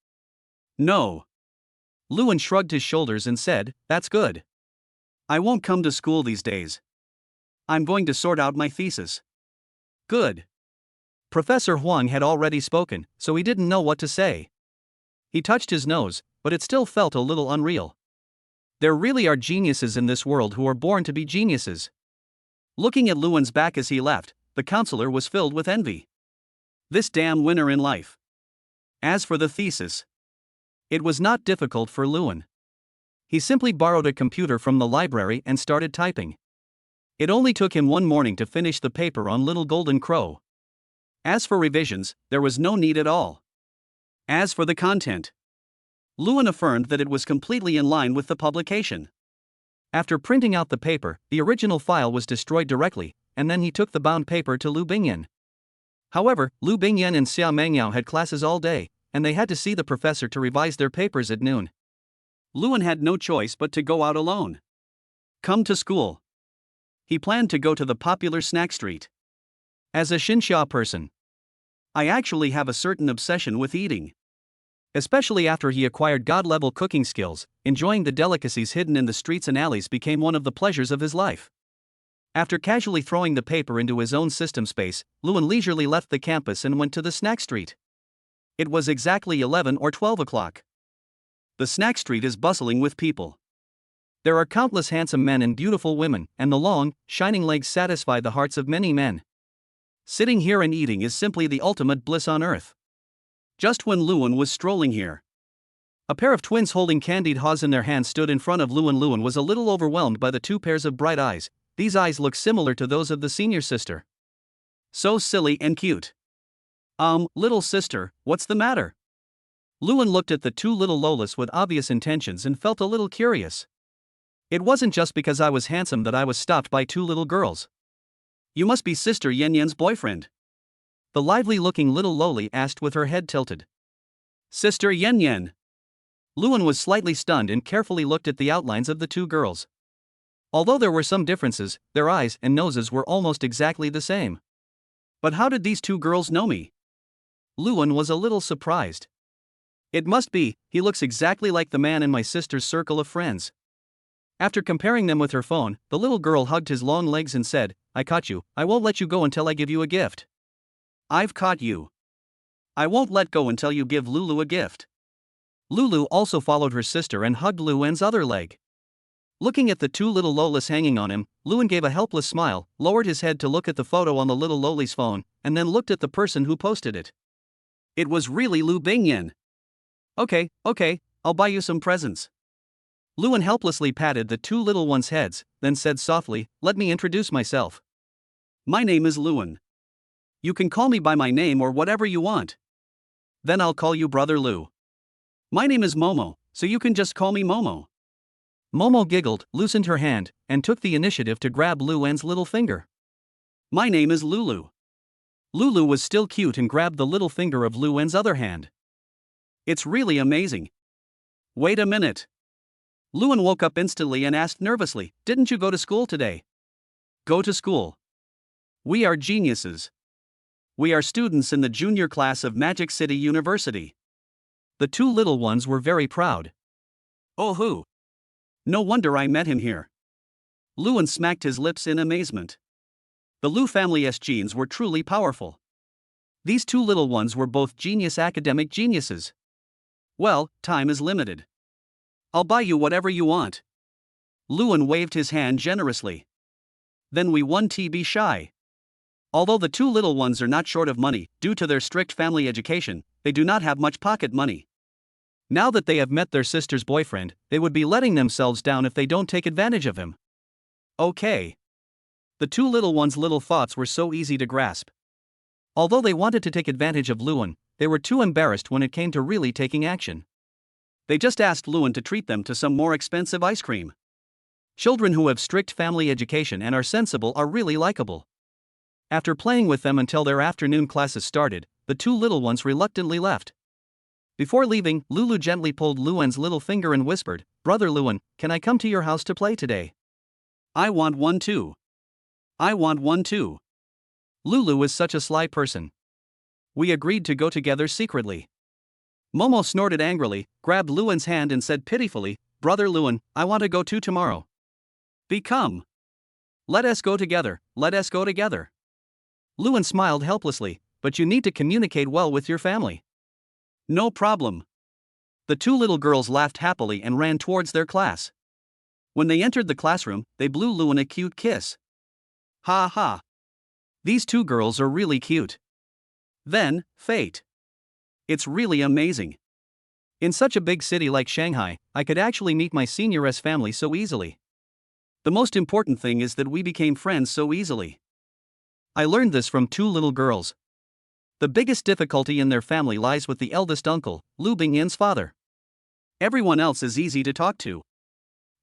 No. Lewin shrugged his shoulders and said, That's good. I won't come to school these days. I'm going to sort out my thesis. Good. Professor Huang had already spoken, so he didn't know what to say. He touched his nose, but it still felt a little unreal. There really are geniuses in this world who are born to be geniuses. Looking at Lewin's back as he left, the counselor was filled with envy. This damn winner in life. As for the thesis, it was not difficult for Lewin. He simply borrowed a computer from the library and started typing. It only took him one morning to finish the paper on Little Golden Crow. As for revisions, there was no need at all. As for the content, Lewin affirmed that it was completely in line with the publication. After printing out the paper, the original file was destroyed directly, and then he took the bound paper to Lu Bingyan. However, Lu Bingyan and Xia Mengyao had classes all day, and they had to see the professor to revise their papers at noon. Lewin had no choice but to go out alone. Come to school. He planned to go to the popular snack street. As a Xinxia person, I actually have a certain obsession with eating. Especially after he acquired god-level cooking skills, enjoying the delicacies hidden in the streets and alleys became one of the pleasures of his life. After casually throwing the paper into his own system space, Lewin leisurely left the campus and went to the snack street. It was exactly 11 or 12 o'clock. The snack street is bustling with people. There are countless handsome men and beautiful women, and the long, shining legs satisfy the hearts of many men. Sitting here and eating is simply the ultimate bliss on earth. Just when Lewin was strolling here, a pair of twins holding candied haws in their hands stood in front of Lewin. Lewin was a little overwhelmed by the two pairs of bright eyes. These eyes look similar to those of the senior sister. So silly and cute. Little sister, what's the matter? Lewin looked at the two little Lolas with obvious intentions and felt a little curious. It wasn't just because I was handsome that I was stopped by two little girls. You must be Sister Yen Yen's boyfriend. The lively-looking little Loli asked with her head tilted. Sister Yen Yen. Lewin was slightly stunned and carefully looked at the outlines of the two girls. Although there were some differences, their eyes and noses were almost exactly the same. But how did these two girls know me? Lewin was a little surprised. It must be, he looks exactly like the man in my sister's circle of friends. After comparing them with her phone, the little girl hugged his long legs and said, I caught you, I won't let you go until I give you a gift. I've caught you. I won't let go until you give Lulu a gift. Lulu also followed her sister and hugged Lewin's other leg. Looking at the two little Lolas hanging on him, Lewin gave a helpless smile, lowered his head to look at the photo on the little Loli's phone, and then looked at the person who posted it. It was really Lu Bingyan. Okay, I'll buy you some presents. Lewin helplessly patted the two little ones' heads, then said softly, let me introduce myself. My name is Lewin. You can call me by my name or whatever you want. Then I'll call you Brother Lou. My name is Momo, so you can just call me Momo. Momo giggled, loosened her hand, and took the initiative to grab Luwen's little finger. My name is Lulu. Lulu was still cute and grabbed the little finger of Luwen's other hand. It's really amazing. Wait a minute. Lewin woke up instantly and asked nervously, didn't you go to school today? Go to school. We are geniuses. We are students in the junior class of Magic City University. The two little ones were very proud. Oh who? No wonder I met him here. Lewin smacked his lips in amazement. The Lu family's genes were truly powerful. These two little ones were both genius academic geniuses. Well, time is limited. I'll buy you whatever you want. Lewin waved his hand generously. Then we won be shy. Although the two little ones are not short of money, due to their strict family education, they do not have much pocket money. Now that they have met their sister's boyfriend, they would be letting themselves down if they don't take advantage of him. Okay. The two little ones' little thoughts were so easy to grasp. Although they wanted to take advantage of Lewin, they were too embarrassed when it came to really taking action. They just asked Lewin to treat them to some more expensive ice cream. Children who have strict family education and are sensible are really likable. After playing with them until their afternoon classes started, the two little ones reluctantly left. Before leaving, Lulu gently pulled Luwen's little finger and whispered, Brother Lewin, can I come to your house to play today? I want one too. I want one too. Lulu is such a sly person. We agreed to go together secretly. Momo snorted angrily, grabbed Luwen's hand and said pitifully, Brother Lewin, I want to go too tomorrow. Become. Let us go together, let us go together. Lewin smiled helplessly, but you need to communicate well with your family. No problem. The two little girls laughed happily and ran towards their class. When they entered the classroom, they blew Lewin a cute kiss. Ha ha. These two girls are really cute. Then, fate. It's really amazing. In such a big city like Shanghai, I could actually meet my senior's family so easily. The most important thing is that we became friends so easily. I learned this from two little girls. The biggest difficulty in their family lies with the eldest uncle, Lu Bingyan's father. Everyone else is easy to talk to.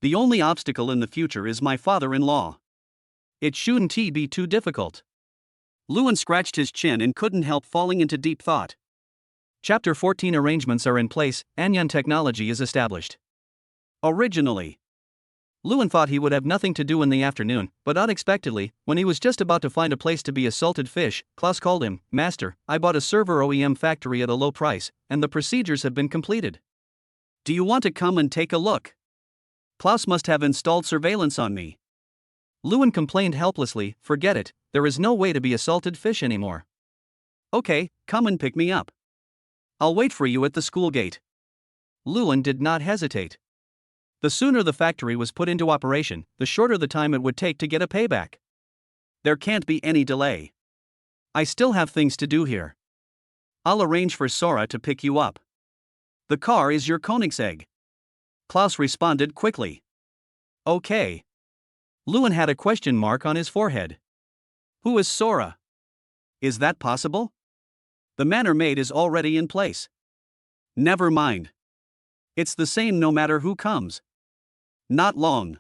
The only obstacle in the future is my father-in-law. It shouldn't be too difficult. Lewin scratched his chin and couldn't help falling into deep thought. Chapter 14 Arrangements are in place, Anyan technology is established. Originally, Lewin thought he would have nothing to do in the afternoon, but unexpectedly, when he was just about to find a place to be a salted fish, Klaus called him, Master, I bought a server OEM factory at a low price, and the procedures have been completed. Do you want to come and take a look? Klaus must have installed surveillance on me. Lewin complained helplessly, forget it, there is no way to be a salted fish anymore. Okay, come and pick me up. I'll wait for you at the school gate. Lewin did not hesitate. The sooner the factory was put into operation, the shorter the time it would take to get a payback. There can't be any delay. I still have things to do here. I'll arrange for Sora to pick you up. The car is your Koenigsegg. Klaus responded quickly. Okay. Lewin had a question mark on his forehead. Who is Sora? Is that possible? The manor maid is already in place. Never mind. It's the same no matter who comes. Not long.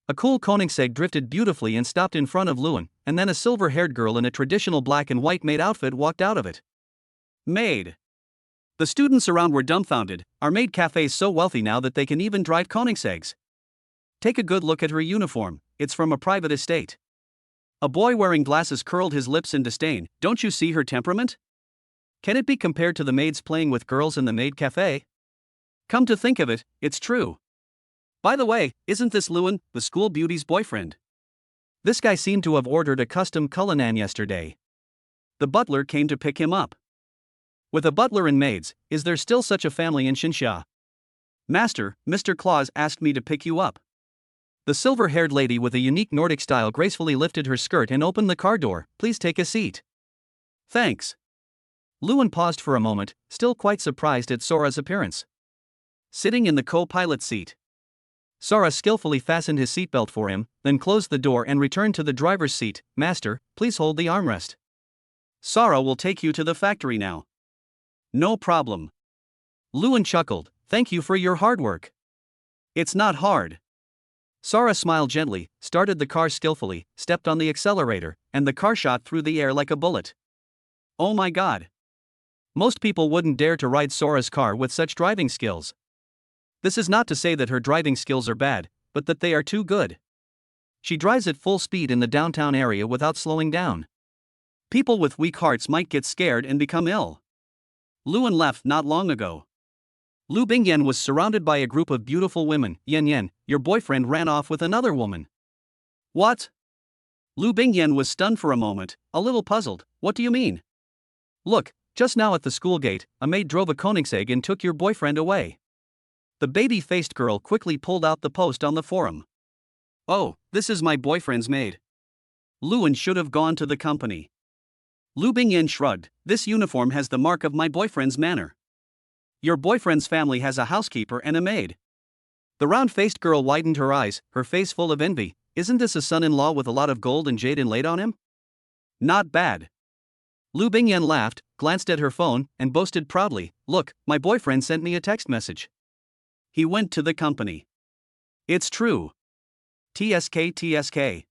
A cool Koenigsegg drifted beautifully and stopped in front of Lewin, and then a silver-haired girl in a traditional black and white maid outfit walked out of it. Maid. The students around were dumbfounded. Are maid cafes so wealthy now that they can even drive Koenigseggs? Take a good look at her uniform, it's from a private estate. A boy wearing glasses curled his lips in disdain. Don't you see her temperament? Can it be compared to the maids playing with girls in the maid cafe? Come to think of it, it's true. By the way, isn't this Lewin, the school beauty's boyfriend? This guy seemed to have ordered a custom Cullinan yesterday. The butler came to pick him up. With a butler and maids, is there still such a family in Xinsha? Master, Mr. Claus asked me to pick you up. The silver-haired lady with a unique Nordic style gracefully lifted her skirt and opened the car door. Please take a seat. Thanks. Lewin paused for a moment, still quite surprised at Sora's appearance. Sitting in the co-pilot seat. Sora skillfully fastened his seatbelt for him, then closed the door and returned to the driver's seat. Master, please hold the armrest. Sora will take you to the factory now. No problem. Lewin chuckled. Thank you for your hard work. It's not hard. Sora smiled gently, started the car skillfully, stepped on the accelerator, and the car shot through the air like a bullet. Oh my god. Most people wouldn't dare to ride Sora's car with such driving skills. This is not to say that her driving skills are bad, but that they are too good. She drives at full speed in the downtown area without slowing down. People with weak hearts might get scared and become ill. Lewin left not long ago. Lu Bingyan was surrounded by a group of beautiful women. Yen, your boyfriend ran off with another woman. What? Lu Bingyan was stunned for a moment, a little puzzled. What do you mean? Look, just now at the school gate, a maid drove a Koenigsegg and took your boyfriend away. The baby-faced girl quickly pulled out the post on the forum. Oh, this is my boyfriend's maid. Lewin should have gone to the company. Lu Bingyan shrugged. This uniform has the mark of my boyfriend's manor. Your boyfriend's family has a housekeeper and a maid. The round-faced girl widened her eyes, her face full of envy. Isn't this a son-in-law with a lot of gold and jade inlaid on him? Not bad. Lu Bingyan laughed, glanced at her phone, and boasted proudly, look, my boyfriend sent me a text message. He went to the company. It's true. TSK.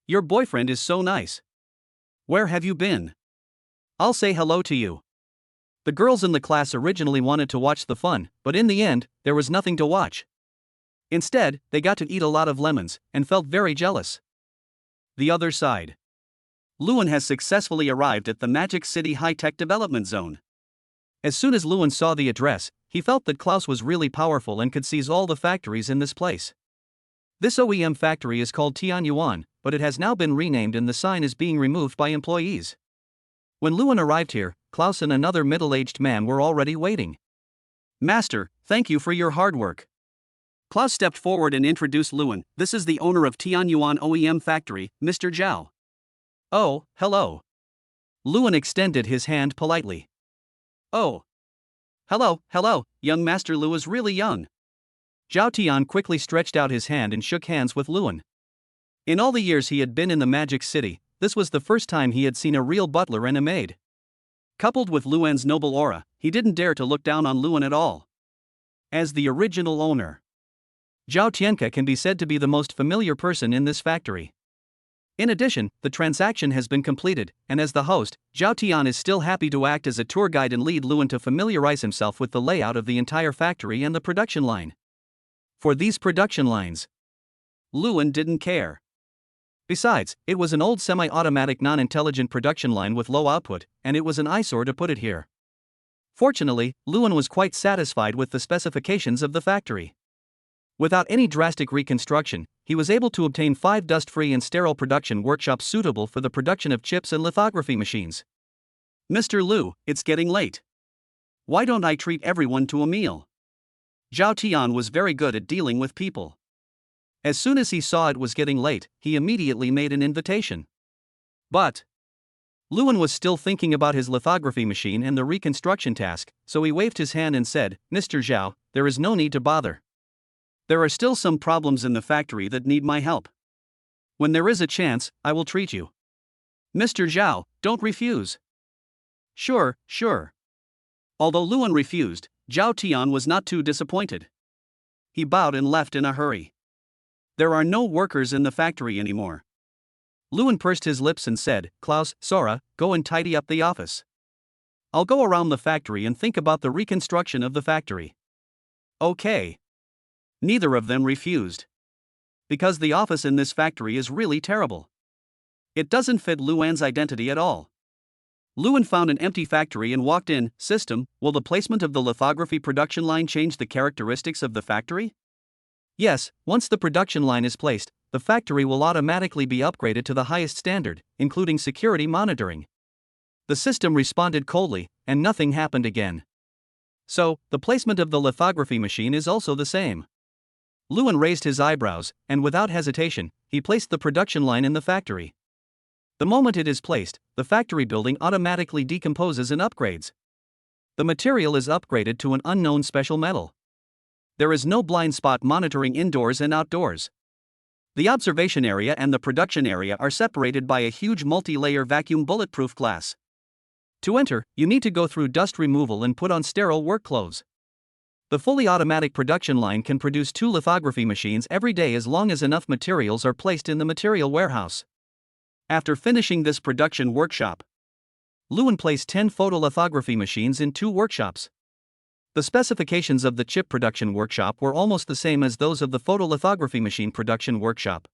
Your boyfriend is so nice. Where have you been? I'll say hello to you. The girls in the class originally wanted to watch the fun, but in the end, there was nothing to watch. Instead, they got to eat a lot of lemons, and felt very jealous. The other side. Lewin has successfully arrived at the Magic City High-Tech Development Zone. As soon as Lewin saw the address, he felt that Klaus was really powerful and could seize all the factories in this place. This OEM factory is called Tianyuan, but it has now been renamed and the sign is being removed by employees. When Lewin arrived here, Klaus and another middle-aged man were already waiting. Master, thank you for your hard work. Klaus stepped forward and introduced Lewin. This is the owner of Tianyuan OEM factory, Mr. Zhao. Oh, hello. Lewin extended his hand politely. Oh. Hello, young Master Lu is really young. Zhao Tian quickly stretched out his hand and shook hands with Lewin. In all the years he had been in the Magic City, this was the first time he had seen a real butler and a maid. Coupled with Luan's noble aura, he didn't dare to look down on Lewin at all. As the original owner, Zhao Tianke can be said to be the most familiar person in this factory. In addition, the transaction has been completed, and as the host, Zhao Tian is still happy to act as a tour guide and lead Lewin to familiarize himself with the layout of the entire factory and the production line. For these production lines, Lewin didn't care. Besides, it was an old semi-automatic non-intelligent production line with low output, and it was an eyesore to put it here. Fortunately, Lewin was quite satisfied with the specifications of the factory. Without any drastic reconstruction, he was able to obtain 5 dust-free and sterile production workshops suitable for the production of chips and lithography machines. Mr. Lu, it's getting late. Why don't I treat everyone to a meal? Zhao Tian was very good at dealing with people. As soon as he saw it was getting late, he immediately made an invitation. But Luan was still thinking about his lithography machine and the reconstruction task, so he waved his hand and said, Mr. Zhao, there is no need to bother. There are still some problems in the factory that need my help. When there is a chance, I will treat you. Mr. Zhao, don't refuse. Sure. Although Luan refused, Zhao Tian was not too disappointed. He bowed and left in a hurry. There are no workers in the factory anymore. Luan pursed his lips and said, Klaus, Sora, go and tidy up the office. I'll go around the factory and think about the reconstruction of the factory. Okay. Neither of them refused. Because the office in this factory is really terrible. It doesn't fit Luan's identity at all. Luan found an empty factory and walked in. System, will the placement of the lithography production line change the characteristics of the factory? Yes, once the production line is placed, the factory will automatically be upgraded to the highest standard, including security monitoring. The system responded coldly, and nothing happened again. So, the placement of the lithography machine is also the same. Luan raised his eyebrows, and without hesitation, he placed the production line in the factory. The moment it is placed, the factory building automatically decomposes and upgrades. The material is upgraded to an unknown special metal. There is no blind spot monitoring indoors and outdoors. The observation area and the production area are separated by a huge multi-layer vacuum bulletproof glass. To enter, you need to go through dust removal and put on sterile work clothes. The fully automatic production line can produce 2 lithography machines every day as long as enough materials are placed in the material warehouse. After finishing this production workshop, Luan placed 10 photolithography machines in 2 workshops. The specifications of the chip production workshop were almost the same as those of the photolithography machine production workshop.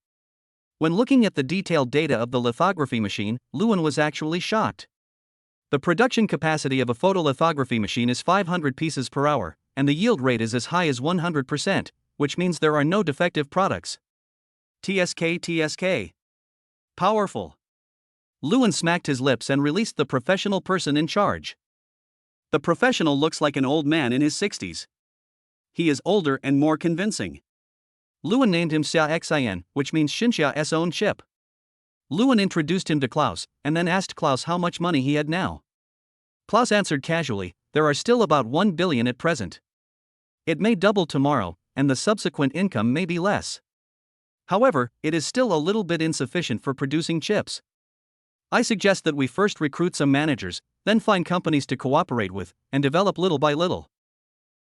When looking at the detailed data of the lithography machine, Luan was actually shocked. The production capacity of a photolithography machine is 500 pieces per hour, and the yield rate is as high as 100%, which means there are no defective products. TSK. Powerful. Luan smacked his lips and released the professional person in charge. The professional looks like an old man in his 60s. He is older and more convincing. Luan named him Xia Xian, which means Xinxia's own chip. Luan introduced him to Klaus, and then asked Klaus how much money he had now. Klaus answered casually, there are still about 1 billion at present. It may double tomorrow, and the subsequent income may be less. However, it is still a little bit insufficient for producing chips. I suggest that we first recruit some managers, then find companies to cooperate with, and develop little by little.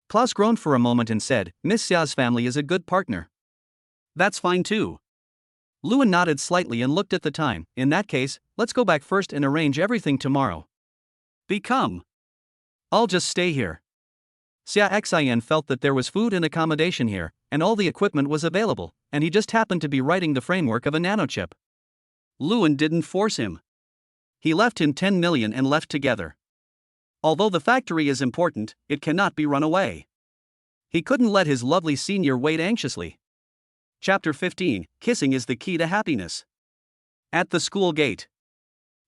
Klaus groaned for a moment and said, Miss Xia's family is a good partner. That's fine too. Luan nodded slightly and looked at the time. In that case, let's go back first and arrange everything tomorrow. I'll just stay here. Xia Xian felt that there was food and accommodation here, and all the equipment was available, and he just happened to be writing the framework of a nanochip. Luan didn't force him. He left him 10 million and left together. Although the factory is important, it cannot be run away. He couldn't let his lovely senior wait anxiously. Chapter 15, Kissing is the Key to Happiness. At the school gate,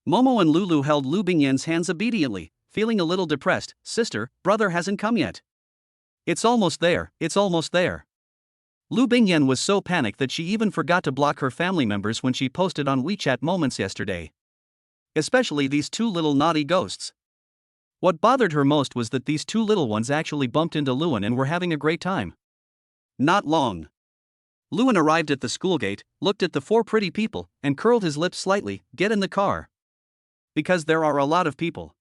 Momo and Lulu held Lu Bingyan's hands obediently, feeling a little depressed. Sister, brother hasn't come yet. It's almost there. Lu Bingyan was so panicked that she even forgot to block her family members when she posted on WeChat moments yesterday. Especially these 2 little naughty ghosts. What bothered her most was that these 2 little ones actually bumped into Luan and were having a great time. Not long. Luan arrived at the school gate, looked at the 4 pretty people, and curled his lips slightly. Get in the car. Because there are a lot of people.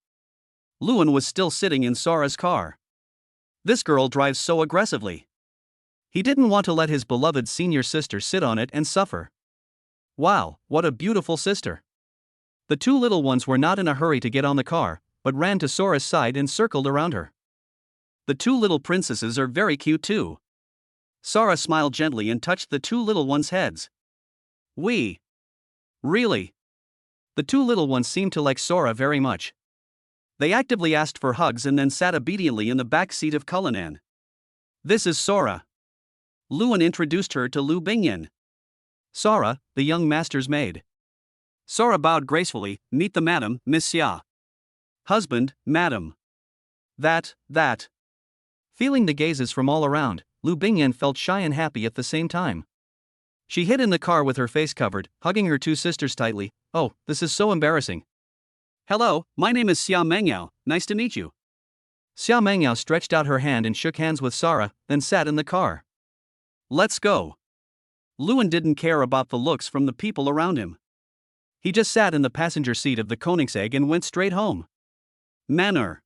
Luan was still sitting in Sora's car. This girl drives so aggressively. He didn't want to let his beloved senior sister sit on it and suffer. Wow, what a beautiful sister. The 2 little ones were not in a hurry to get on the car, but ran to Sora's side and circled around her. The 2 little princesses are very cute too. Sora smiled gently and touched the 2 little ones' heads. Really? The 2 little ones seemed to like Sora very much. They actively asked for hugs and then sat obediently in the back seat of Cullinan. This is Sora. Luan introduced her to Lu Bingyan. Sara, the young master's maid. Sara bowed gracefully. Meet the madam, Miss Xia. Husband, madam. That. Feeling the gazes from all around, Lu Bingyan felt shy and happy at the same time. She hid in the car with her face covered, hugging her two sisters tightly. Oh, this is so embarrassing. Hello, my name is Xia Mengyao, nice to meet you. Xia Mengyao stretched out her hand and shook hands with Sara, then sat in the car. Let's go. Luan didn't care about the looks from the people around him. He just sat in the passenger seat of the Koenigsegg and went straight home. Manor.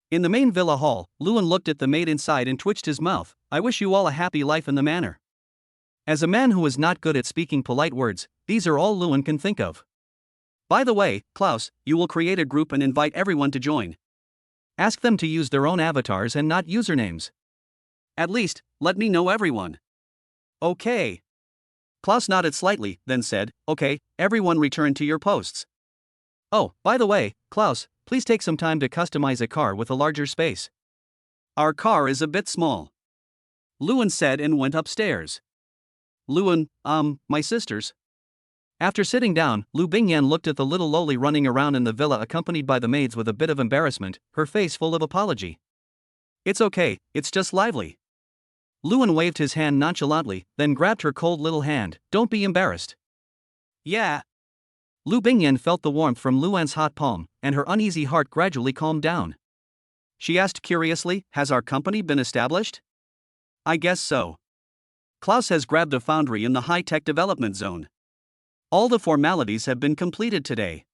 In the main villa hall, Luan looked at the maid inside and twitched his mouth. I wish you all a happy life in the manor. As a man who is not good at speaking polite words, these are all Luan can think of. By the way, Klaus, you will create a group and invite everyone to join. Ask them to use their own avatars and not usernames. At least, let me know everyone. Okay. Klaus nodded slightly, then said, okay, everyone return to your posts. Oh, by the way, Klaus, please take some time to customize a car with a larger space. Our car is a bit small. Luan said and went upstairs. Luan, my sisters. After sitting down, Lu Bingyan looked at the little lowly running around in the villa accompanied by the maids with a bit of embarrassment, her face full of apology. It's okay, it's just lively. Luan waved his hand nonchalantly, then grabbed her cold little hand. Don't be embarrassed. Yeah. Lu Bingyan felt the warmth from Luan's hot palm, and her uneasy heart gradually calmed down. She asked curiously, has our company been established? I guess so. Klaus has grabbed a foundry in the high-tech development zone. All the formalities have been completed today.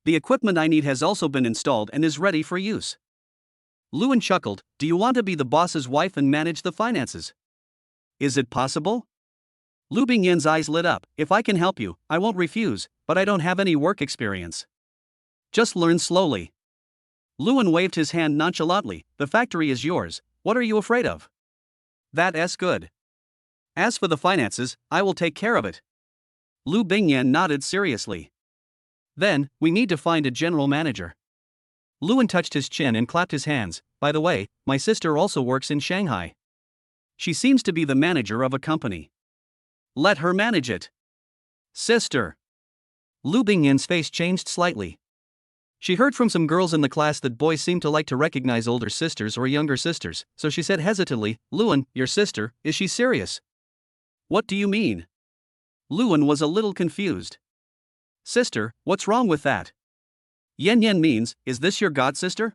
The equipment I need has also been installed and is ready for use. Luan chuckled. Do you want to be the boss's wife and manage the finances? Is it possible? Lu Bingyan's eyes lit up. If I can help you, I won't refuse, but I don't have any work experience. Just learn slowly. Luan waved his hand nonchalantly. The factory is yours, what are you afraid of? That's good. As for the finances, I will take care of it. Lu Bingyan nodded seriously. Then, we need to find a general manager. Luan touched his chin and clapped his hands. By the way, my sister also works in Shanghai. She seems to be the manager of a company. Let her manage it. Sister. Lu Bingyan's face changed slightly. She heard from some girls in the class that boys seem to like to recognize older sisters or younger sisters, so she said hesitantly, Luan, your sister, is she serious? What do you mean? Luan was a little confused. Sister, what's wrong with that? Yen means, is this your godsister?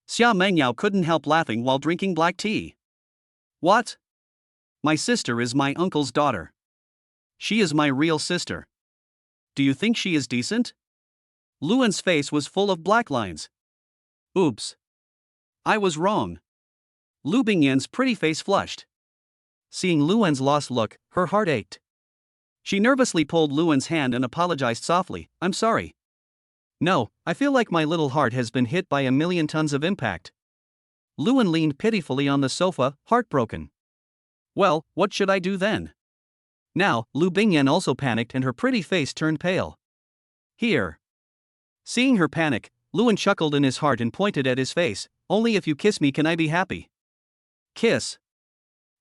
Xia Mengyao couldn't help laughing while drinking black tea. What? My sister is my uncle's daughter. She is my real sister. Do you think she is decent? Luan's face was full of black lines. Oops. I was wrong. Lu Bingyan's pretty face flushed. Seeing Luan's lost look, her heart ached. She nervously pulled Luan's hand and apologized softly. I'm sorry. No, I feel like my little heart has been hit by 1,000,000 tons of impact. Luan leaned pitifully on the sofa, heartbroken. Well, what should I do then? Now, Lu Bingyan also panicked and her pretty face turned pale. Here. Seeing her panic, Luan chuckled in his heart and pointed at his face. Only if you kiss me can I be happy. Kiss.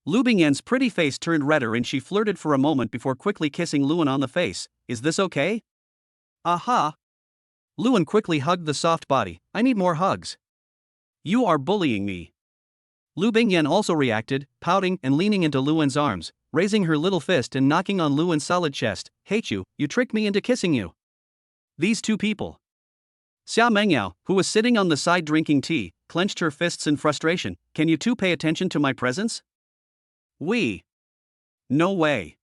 Lu Bingyan's pretty face turned redder and she flirted for a moment before quickly kissing Luan on the face. Is this okay? Aha! Luan quickly hugged the soft body. I need more hugs. You are bullying me. Lu Bingyan also reacted, pouting and leaning into Luan's arms, raising her little fist and knocking on Luan's solid chest. Hate you, you tricked me into kissing you. These two people. Xia Mengyao, who was sitting on the side drinking tea, clenched her fists in frustration. Can you two pay attention to my presence? No way.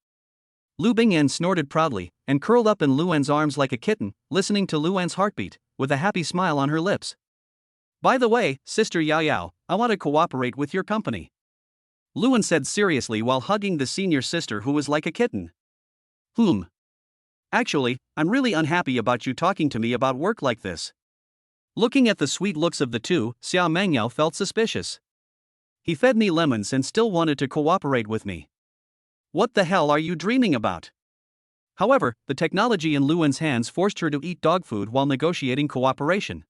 Lu Bingyan snorted proudly, and curled up in Luan's arms like a kitten, listening to Luan's heartbeat, with a happy smile on her lips. By the way, Sister Yao Yao, I want to cooperate with your company. Luan said seriously while hugging the senior sister who was like a kitten. Actually, I'm really unhappy about you talking to me about work like this. Looking at the sweet looks of the two, Xia Mengyao felt suspicious. He fed me lemons and still wanted to cooperate with me. What the hell are you dreaming about? However, the technology in Luan's hands forced her to eat dog food while negotiating cooperation.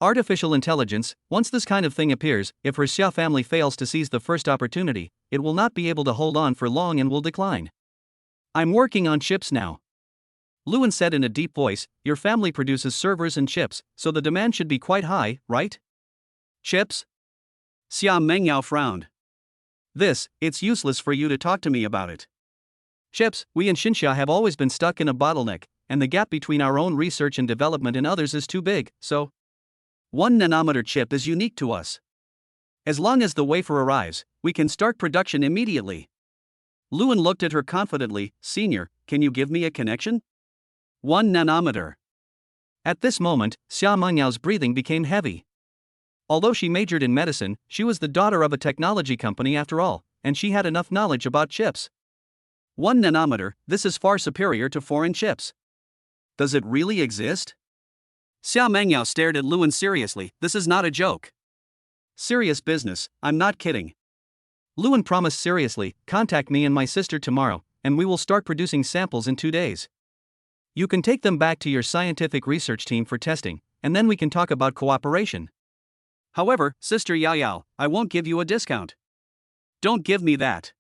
Artificial intelligence, once this kind of thing appears, if her Xia family fails to seize the first opportunity, it will not be able to hold on for long and will decline. I'm working on chips now. Luan said in a deep voice, your family produces servers and chips, so the demand should be quite high, right? Chips? Xia Mengyao frowned. It's useless for you to talk to me about it. Chips, we in Xinxia have always been stuck in a bottleneck, and the gap between our own research and development and others is too big, so 1 nanometer chip is unique to us. As long as the wafer arrives, we can start production immediately. Luan looked at her confidently, Senior, can you give me a connection? 1 nanometer. At this moment, Xia Mengyao's breathing became heavy. Although she majored in medicine, she was the daughter of a technology company after all, and she had enough knowledge about chips. 1 nanometer, this is far superior to foreign chips. Does it really exist? Xia Mengyao stared at Luan seriously, this is not a joke. Serious business, I'm not kidding. Luan promised seriously, contact me and my sister tomorrow, and we will start producing samples in 2 days. You can take them back to your scientific research team for testing, and then we can talk about cooperation. However, Sister Yao Yao, I won't give you a discount. Don't give me that.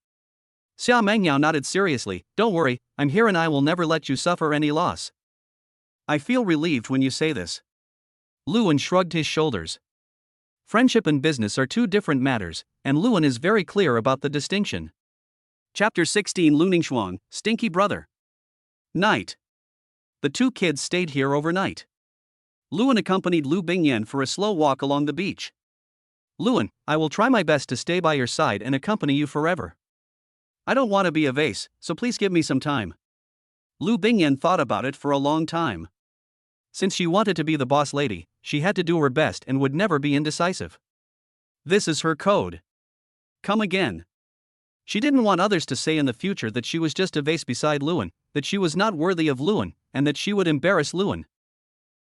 Xia Mengyao nodded seriously, don't worry, I'm here and I will never let you suffer any loss. I feel relieved when you say this. Luan shrugged his shoulders. Friendship and business are two different matters, and Luan is very clear about the distinction. Chapter 16 Luningshuang, Stinky Brother. Night. The two kids stayed here overnight. Luan accompanied Lu Bingyan for a slow walk along the beach. Luan, I will try my best to stay by your side and accompany you forever. I don't want to be a vase, so please give me some time. Lu Bingyan thought about it for a long time. Since she wanted to be the boss lady, she had to do her best and would never be indecisive. This is her code. Come again. She didn't want others to say in the future that she was just a vase beside Luan, that she was not worthy of Luan, and that she would embarrass Luan.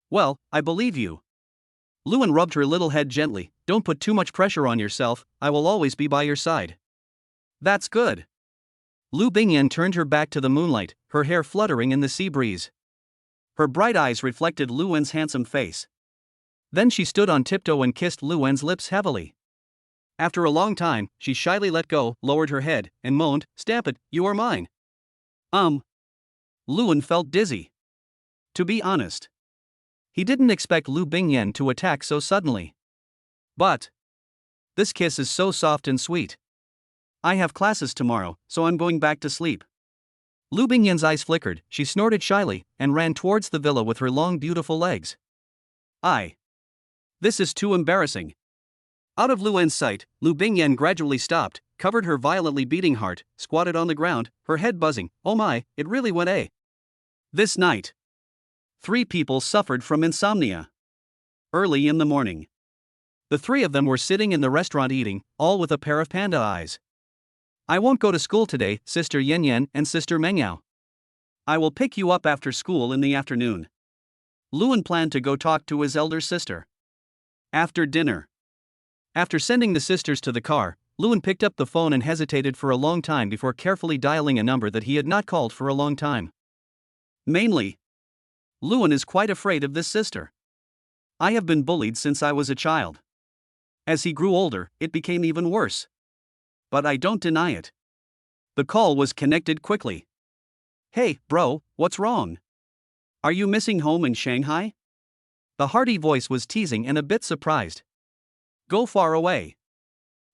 Well, I believe you. Luan rubbed her little head gently, don't put too much pressure on yourself, I will always be by your side. That's good. Lu Bingyan turned her back to the moonlight, her hair fluttering in the sea breeze. Her bright eyes reflected Luan's handsome face. Then she stood on tiptoe and kissed Luan's lips heavily. After a long time, she shyly let go, lowered her head, and moaned, stamp it, you are mine. Luan felt dizzy. To be honest, he didn't expect Lu Bingyan to attack so suddenly. But this kiss is so soft and sweet. I have classes tomorrow, so I'm going back to sleep. Lu Bingyan's eyes flickered, she snorted shyly, and ran towards the villa with her long beautiful legs. This is too embarrassing. Out of Luan's sight, Lu Bingyan gradually stopped, covered her violently beating heart, squatted on the ground, her head buzzing, oh my, it really went. This night, 3 people suffered from insomnia. Early in the morning, the 3 of them were sitting in the restaurant eating, all with a pair of panda eyes. I won't go to school today, Sister Yan Yan and Sister Mengyao. I will pick you up after school in the afternoon. Luan planned to go talk to his elder sister. After dinner. After sending the sisters to the car, Luan picked up the phone and hesitated for a long time before carefully dialing a number that he had not called for a long time. Mainly, Luan is quite afraid of this sister. I have been bullied since I was a child. As he grew older, it became even worse. But I don't deny it. The call was connected quickly. Hey, bro, what's wrong? Are you missing home in Shanghai? The hearty voice was teasing and a bit surprised. Go far away.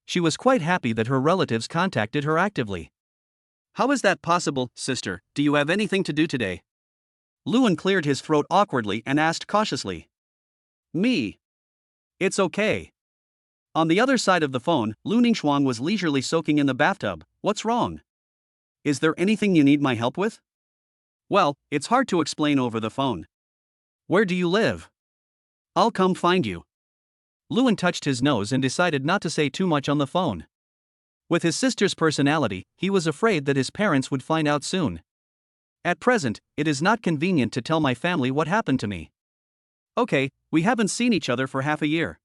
She was quite happy that her relatives contacted her actively. How is that possible, sister? Do you have anything to do today? Luan cleared his throat awkwardly and asked cautiously. Me. It's okay. On the other side of the phone, Lu Ningxuang was leisurely soaking in the bathtub. What's wrong? Is there anything you need my help with? Well, it's hard to explain over the phone. Where do you live? I'll come find you. Luan touched his nose and decided not to say too much on the phone. With his sister's personality, he was afraid that his parents would find out soon. At present, it is not convenient to tell my family what happened to me. Okay, we haven't seen each other for half a year.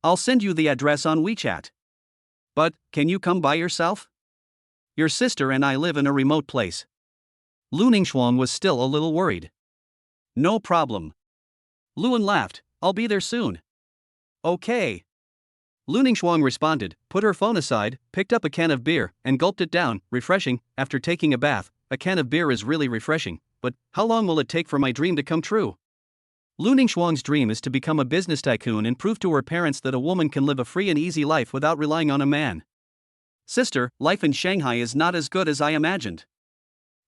I'll send you the address on WeChat. But, can you come by yourself? Your sister and I live in a remote place. Lu Ningxuang was still a little worried. No problem. Luan laughed, I'll be there soon. Okay. Lu Ningxuang responded, put her phone aside, picked up a can of beer, and gulped it down, refreshing, after taking a bath, a can of beer is really refreshing, but how long will it take for my dream to come true? Lu Ningxuang's dream is to become a business tycoon and prove to her parents that a woman can live a free and easy life without relying on a man. Sister, life in Shanghai is not as good as I imagined.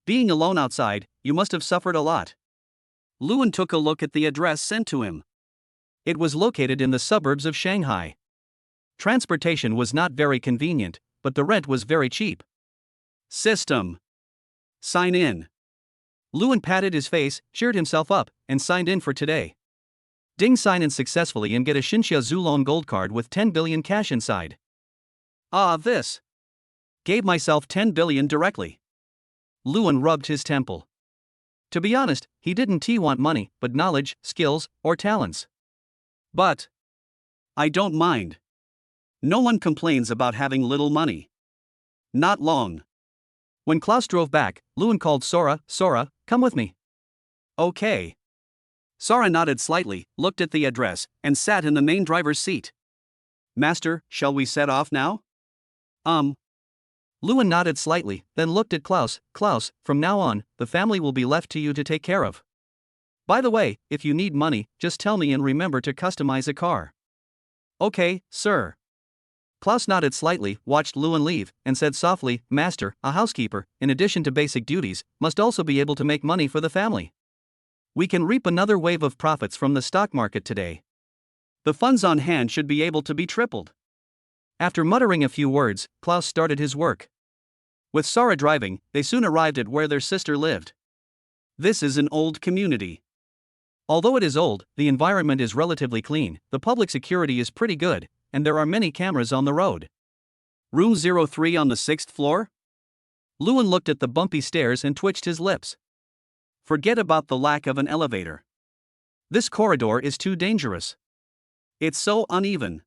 Being alone outside, you must have suffered a lot. Luan took a look at the address sent to him. It was located in the suburbs of Shanghai. Transportation was not very convenient, but the rent was very cheap. System. Sign in. Luan patted his face, cheered himself up, and signed in for today. Ding, sign in successfully and get a Xinxia Zulon gold card with 10 billion cash inside. Ah, this. Gave myself 10 billion directly. Luan rubbed his temple. To be honest, he didn't want money, but knowledge, skills, or talents. But I don't mind. No one complains about having little money. Not long. When Klaus drove back, Luan called Sora, Sora, come with me. Okay. Sora nodded slightly, looked at the address, and sat in the main driver's seat. Master, shall we set off now? Luan nodded slightly, then looked at Klaus. Klaus, from now on, the family will be left to you to take care of. By the way, if you need money, just tell me and remember to customize a car. Okay, sir. Klaus nodded slightly, watched Luan leave, and said softly, Master, a housekeeper, in addition to basic duties, must also be able to make money for the family. We can reap another wave of profits from the stock market today. The funds on hand should be able to be tripled. After muttering a few words, Klaus started his work. With Sara driving, they soon arrived at where their sister lived. This is an old community. Although it is old, the environment is relatively clean, the public security is pretty good, and there are many cameras on the road. Room 03 on the 6th floor? Luan looked at the bumpy stairs and twitched his lips. Forget about the lack of an elevator. This corridor is too dangerous. It's so uneven.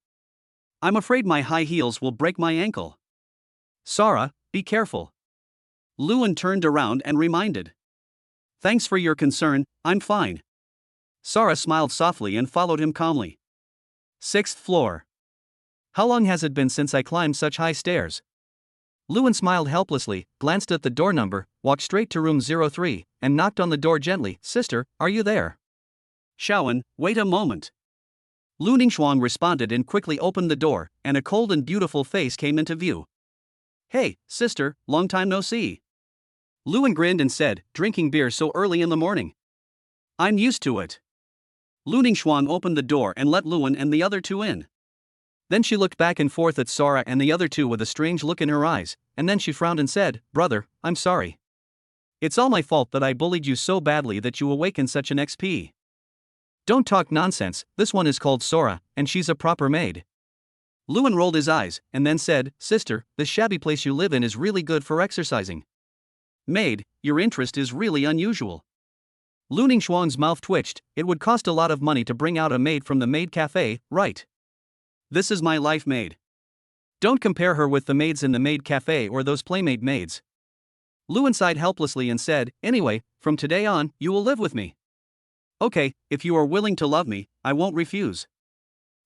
I'm afraid my high heels will break my ankle. Sara, be careful. Luan turned around and reminded. Thanks for your concern, I'm fine. Sara smiled softly and followed him calmly. 6th floor. How long has it been since I climbed such high stairs? Luan smiled helplessly, glanced at the door number, walked straight to room 03, and knocked on the door gently. Sister, are you there? Shaoan, wait a moment. Lu Ningxuang responded and quickly opened the door, and a cold and beautiful face came into view. Hey, sister, long time no see. Luan grinned and said, drinking beer so early in the morning. I'm used to it. Lu Ningxuang opened the door and let Luan and the other two in. Then she looked back and forth at Sara and the other two with a strange look in her eyes, and then she frowned and said, Brother, I'm sorry. It's all my fault that I bullied you so badly that you awakened such an XP. Don't talk nonsense, this one is called Sora, and she's a proper maid. Luan rolled his eyes, and then said, Sister, this shabby place you live in is really good for exercising. Maid, your interest is really unusual. Lu Ningxuang's mouth twitched. It would cost a lot of money to bring out a maid from the maid cafe, right? This is my life maid. Don't compare her with the maids in the maid cafe or those playmate maids. Luan sighed helplessly and said, Anyway, from today on, you will live with me. Okay, if you are willing to love me, I won't refuse.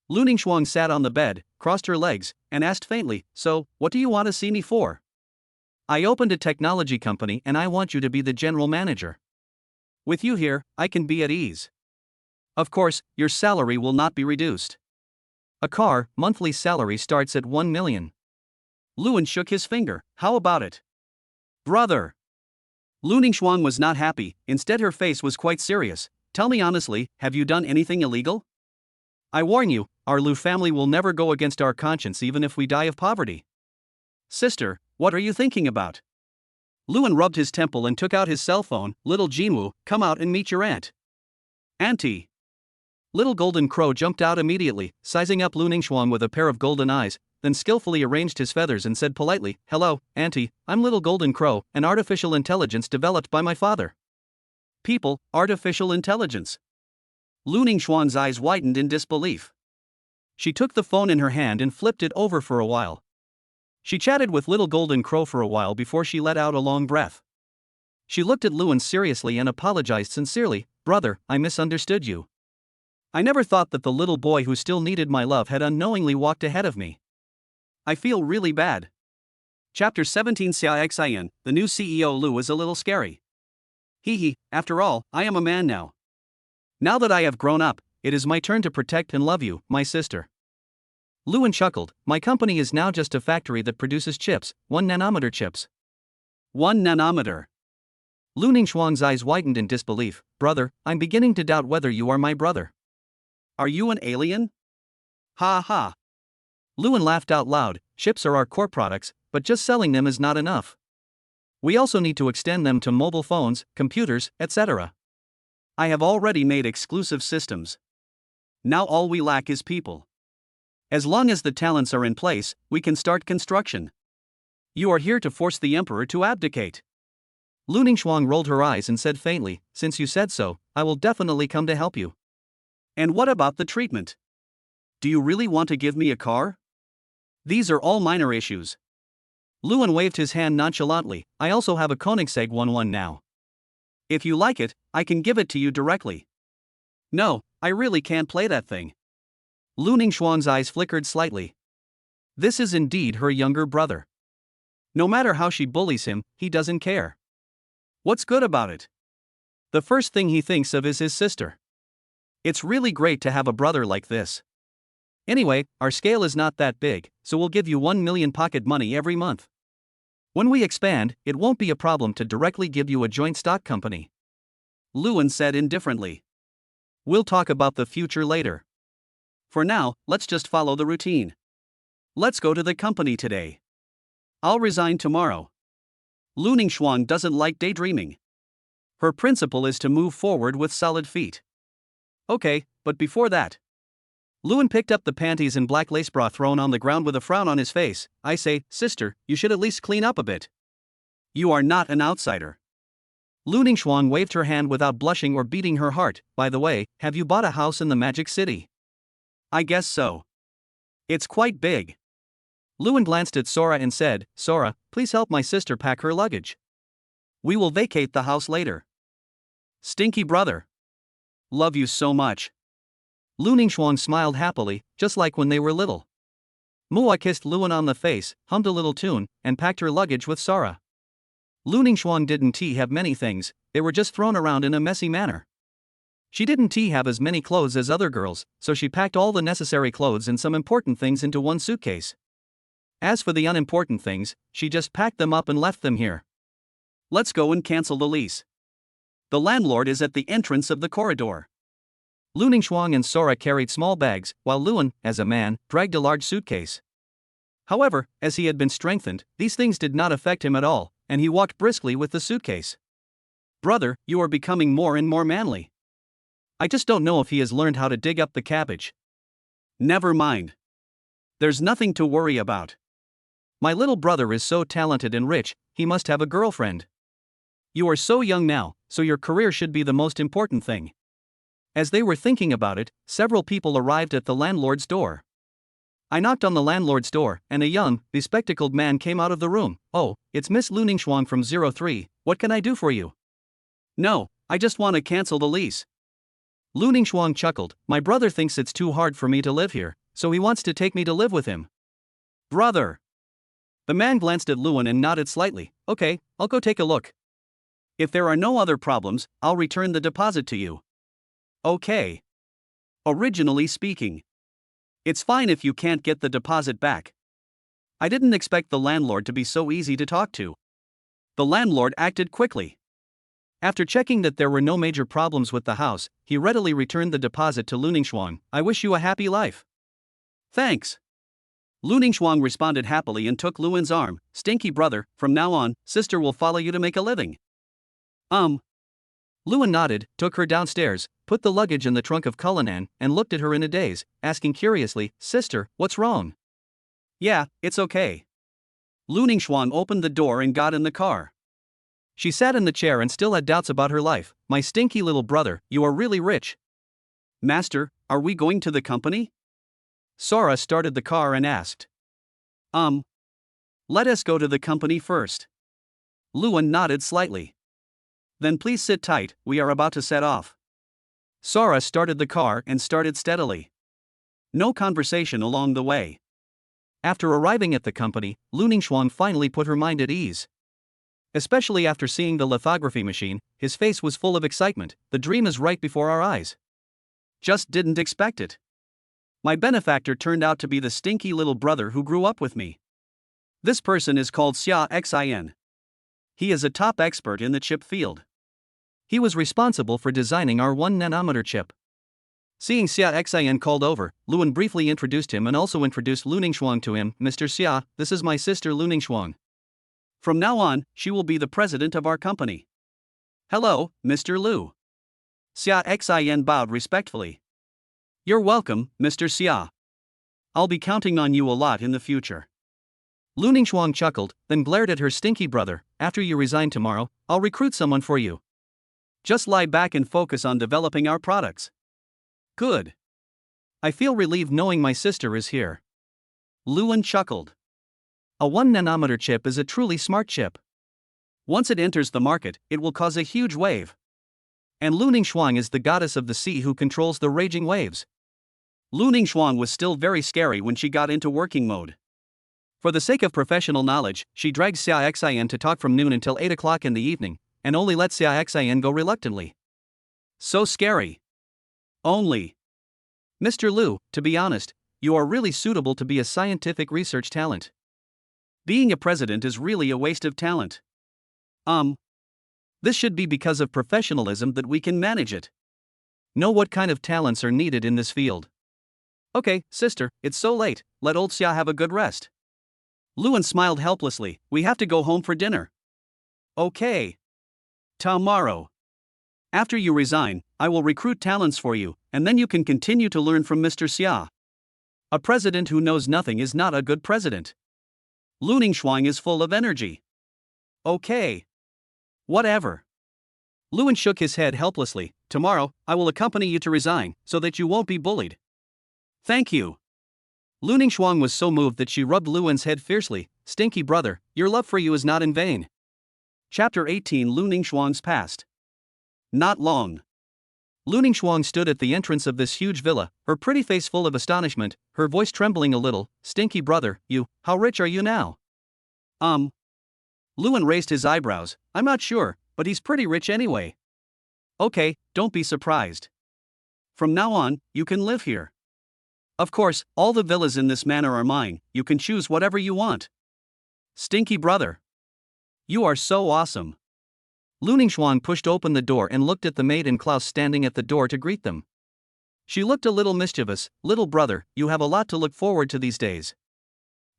Lu Ningxuang sat on the bed, crossed her legs, and asked faintly, So, what do you want to see me for? I opened a technology company and I want you to be the general manager. With you here, I can be at ease. Of course, your salary will not be reduced. A car, monthly salary starts at 1 million. Luan shook his finger. How about it? Brother. Lu Ningxuang was not happy, instead her face was quite serious. Tell me honestly, have you done anything illegal? I warn you, our Lu family will never go against our conscience even if we die of poverty. Sister, what are you thinking about? Luan rubbed his temple and took out his cell phone. Little Jinwu, come out and meet your aunt. Auntie. Little Golden Crow jumped out immediately, sizing up Lu Ningxuang with a pair of golden eyes, then skillfully arranged his feathers and said politely, Hello, Auntie, I'm Little Golden Crow, an artificial intelligence developed by my father. People, artificial intelligence. Lu Ningxuang's eyes widened in disbelief. She took the phone in her hand and flipped it over for a while. She chatted with Little Golden Crow for a while before she let out a long breath. She looked at Luan seriously and apologized sincerely, Brother, I misunderstood you. I never thought that the little boy who still needed my love had unknowingly walked ahead of me. I feel really bad. Chapter 17 CIXIN, the new CEO Lou is a little scary. Hee, after all, I am a man now. Now that I have grown up, it is my turn to protect and love you, my sister. Lewin chuckled, my company is now just a factory that produces chips, 1 nanometer chips. 1 nanometer. Lu Ningxuang's eyes widened in disbelief. Brother, I'm beginning to doubt whether you are my brother. Are you an alien? Ha ha. Lewin laughed out loud. Chips are our core products, but just selling them is not enough. We also need to extend them to mobile phones, computers, etc. I have already made exclusive systems. Now all we lack is people. As long as the talents are in place, we can start construction. You are here to force the emperor to abdicate. Lu Ningxuang rolled her eyes and said faintly, since you said so, I will definitely come to help you. And what about the treatment? Do you really want to give me a car? These are all minor issues. Lewin waved his hand nonchalantly. I also have a Koenigsegg 11 now. If you like it, I can give it to you directly. No, I really can't play that thing. Lu Ningxuang's eyes flickered slightly. This is indeed her younger brother. No matter how she bullies him, he doesn't care. What's good about it? The first thing he thinks of is his sister. It's really great to have a brother like this. Anyway, our scale is not that big, so we'll give you 1 million pocket money every month. When we expand, it won't be a problem to directly give you a joint stock company. Lewin said indifferently. We'll talk about the future later. For now, let's just follow the routine. Let's go to the company today. I'll resign tomorrow. Lu Ningxuang doesn't like daydreaming. Her principle is to move forward with solid feet. Okay, but before that. Lewin picked up the panties and black lace bra thrown on the ground with a frown on his face. I say, sister, you should at least clean up a bit. You are not an outsider. Lu Ningxuang waved her hand without blushing or beating her heart. By the way, have you bought a house in the Magic City? I guess so. It's quite big. Lewin glanced at Sora and said, Sora, please help my sister pack her luggage. We will vacate the house later. Stinky brother. Love you so much. Lu Ningxuang smiled happily, just like when they were little. Mua kissed Lewin on the face, hummed a little tune, and packed her luggage with Sora. Lu Ningxuang didn't have many things, they were just thrown around in a messy manner. She didn't have as many clothes as other girls, so she packed all the necessary clothes and some important things into one suitcase. As for the unimportant things, she just packed them up and left them here. Let's go and cancel the lease. The landlord is at the entrance of the corridor. Lu Ningxuang and Sora carried small bags, while Lewin, as a man, dragged a large suitcase. However, as he had been strengthened, these things did not affect him at all, and he walked briskly with the suitcase. Brother, you are becoming more and more manly. I just don't know if he has learned how to dig up the cabbage. Never mind. There's nothing to worry about. My little brother is so talented and rich, he must have a girlfriend. You are so young now, so your career should be the most important thing. As they were thinking about it, several people arrived at the landlord's door. I knocked on the landlord's door, and a young, bespectacled man came out of the room. Oh, it's Miss Lu Ningxuang from 03, what can I do for you? No, I just want to cancel the lease. Lu Ningxuang chuckled, my brother thinks it's too hard for me to live here, so he wants to take me to live with him. Brother! The man glanced at Lewin and nodded slightly. Okay, I'll go take a look. If there are no other problems, I'll return the deposit to you. Okay. Originally speaking. It's fine if you can't get the deposit back. I didn't expect the landlord to be so easy to talk to. The landlord acted quickly. After checking that there were no major problems with the house, he readily returned the deposit to Lu Ningxuang. I wish you a happy life. Thanks. Lu Ningxuang responded happily and took Lewin's arm. Stinky brother, from now on, sister will follow you to make a living. Lewin nodded, took her downstairs, put the luggage in the trunk of Cullinan, and looked at her in a daze, asking curiously, Sister, what's wrong? Yeah, it's okay. Lu Ningxuang opened the door and got in the car. She sat in the chair and still had doubts about her life. My stinky little brother, you are really rich. Master, are we going to the company? Sora started the car and asked. Let us go to the company first. Lewin nodded slightly. Then please sit tight, we are about to set off. Sora started the car and started steadily. No conversation along the way. After arriving at the company, Lu Ningxuang finally put her mind at ease. Especially after seeing the lithography machine, his face was full of excitement. The dream is right before our eyes. Just didn't expect it. My benefactor turned out to be the stinky little brother who grew up with me. This person is called Xia Xin. He is a top expert in the chip field. He was responsible for designing our 1 nanometer chip. Seeing Xia Xin called over, Luan briefly introduced him and also introduced Lu Ningxuang to him. Mr. Xia, this is my sister Lu Ningxuang. From now on, she will be the president of our company. Hello, Mr. Lu. Xia Xin bowed respectfully. You're welcome, Mr. Xia. I'll be counting on you a lot in the future. Lu Ningxuang chuckled, then glared at her stinky brother. After you resign tomorrow, I'll recruit someone for you. Just lie back and focus on developing our products. Good. I feel relieved knowing my sister is here. Luan chuckled. A 1 nanometer chip is a truly smart chip. Once it enters the market, it will cause a huge wave. And Lu Ningxuang is the goddess of the sea who controls the raging waves. Lu Ningxuang was still very scary when she got into working mode. For the sake of professional knowledge, she dragged Xia Xin to talk from noon until 8 o'clock in the evening, and only let Xia Xin go reluctantly. So scary. Only. Mr. Lu, to be honest, you are really suitable to be a scientific research talent. Being a president is really a waste of talent. This should be because of professionalism that we can manage it. Know what kind of talents are needed in this field. Okay, sister, it's so late, let old Xia have a good rest. Luan smiled helplessly. We have to go home for dinner. Okay. Tomorrow. After you resign, I will recruit talents for you, and then you can continue to learn from Mr. Xia. A president who knows nothing is not a good president. Lu Ningxuang is full of energy. Okay. Whatever. Luan shook his head helplessly. Tomorrow, I will accompany you to resign, so that you won't be bullied. Thank you. Lu Ningxuang was so moved that she rubbed Luan's head fiercely. Stinky brother, your love for you is not in vain. Chapter 18 Lu Ningxuang's past. Not long. Lu Ningxuang stood at the entrance of this huge villa, her pretty face full of astonishment, her voice trembling a little. Stinky brother, how rich are you now? Luan raised his eyebrows. I'm not sure, but he's pretty rich anyway. Okay, don't be surprised. From now on, you can live here. Of course, all the villas in this manor are mine, you can choose whatever you want. Stinky brother. You are so awesome. Lu Ningxuang pushed open the door and looked at the maid and Klaus standing at the door to greet them. She looked a little mischievous. Little brother, you have a lot to look forward to these days.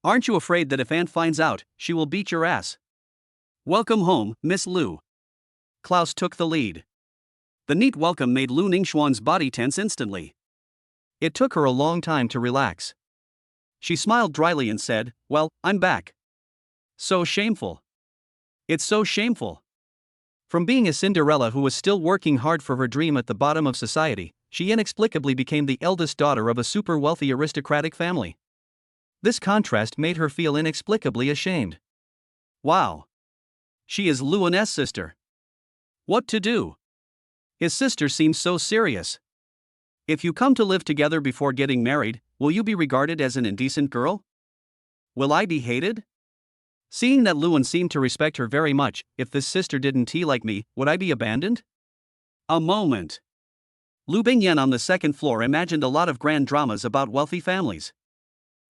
Aren't you afraid that if Aunt finds out, she will beat your ass? Welcome home, Miss Lu. Klaus took the lead. The neat welcome made Lu Ningxuang's body tense instantly. It took her a long time to relax. She smiled dryly and said, well, I'm back. So shameful. It's so shameful. From being a Cinderella who was still working hard for her dream at the bottom of society, she inexplicably became the eldest daughter of a super wealthy aristocratic family. This contrast made her feel inexplicably ashamed. Wow. She is Luan's sister. What to do? His sister seems so serious. If you come to live together before getting married, will you be regarded as an indecent girl? Will I be hated? Seeing that Luan seemed to respect her very much, if this sister didn't like me, would I be abandoned? A moment. Lu Bingyan on the second floor imagined a lot of grand dramas about wealthy families.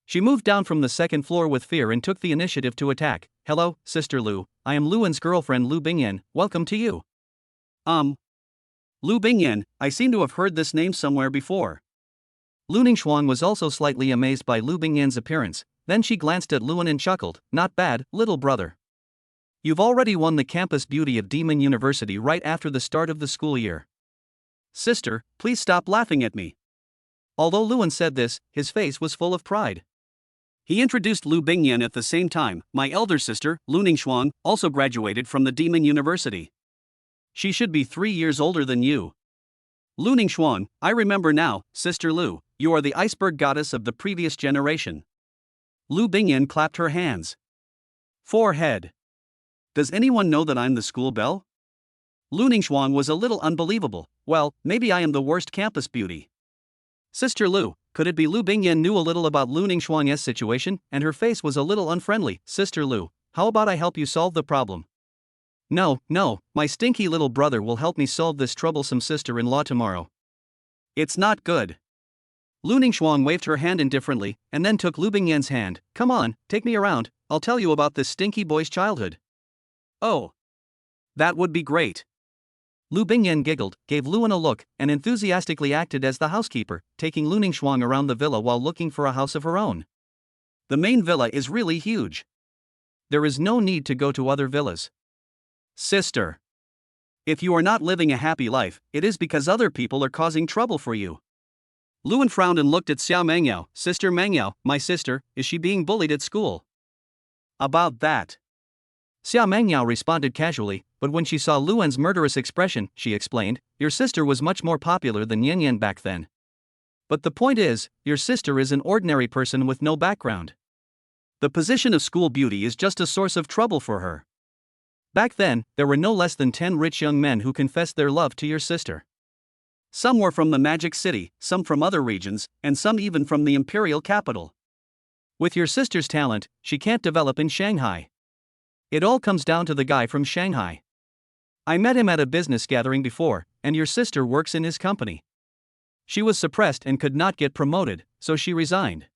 She moved down from the second floor with fear and took the initiative to attack. Hello, Sister Lu, I am Luan's girlfriend Lu Bingyan, welcome to you. Lu Bingyan, I seem to have heard this name somewhere before. Lu Ningxuang was also slightly amazed by Lu Bingyan's appearance, then she glanced at Luan and chuckled, not bad, little brother. You've already won the campus beauty of Demon University right after the start of the school year. Sister, please stop laughing at me. Although Luan said this, his face was full of pride. He introduced Lu Bingyan at the same time. My elder sister, Lu Ningxuang, also graduated from the Demon University. She should be 3 years older than you. Lu Ningxuang, I remember now, Sister Lu, you are the iceberg goddess of the previous generation. Lu Bingyan clapped her hands. Forehead. Does anyone know that I'm the school belle? Lu Ningxuang was a little unbelievable. Well, maybe I am the worst campus beauty. Sister Lu, Could it be Lu Bingyan knew a little about Lu Ningxuang's situation, and her face was a little unfriendly? Sister Lu, how about I help you solve the problem? No, my stinky little brother will help me solve this troublesome sister-in-law tomorrow. It's not good. Lu Ningxuang waved her hand indifferently, and then took Lu Bingyan's hand. Come on, take me around, I'll tell you about this stinky boy's childhood. Oh. That would be great. Lu Bingyan giggled, gave Luan a look, and enthusiastically acted as the housekeeper, taking Lu Ningxuang around the villa while looking for a house of her own. The main villa is really huge. There is no need to go to other villas. Sister. If you are not living a happy life, it is because other people are causing trouble for you. Luan frowned and looked at Xiao Mengyao. Sister Mengyao, my sister, is she being bullied at school? About that. Xiao Mengyao responded casually, but when she saw Luan's murderous expression, she explained, your sister was much more popular than Yan Yan back then. But the point is, your sister is an ordinary person with no background. The position of school beauty is just a source of trouble for her. Back then, there were no less than 10 rich young men who confessed their love to your sister. Some were from the Magic City, some from other regions, and some even from the imperial capital. With your sister's talent, she can't develop in Shanghai. It all comes down to the guy from Shanghai. I met him at a business gathering before, and your sister works in his company. She was suppressed and could not get promoted, so she resigned.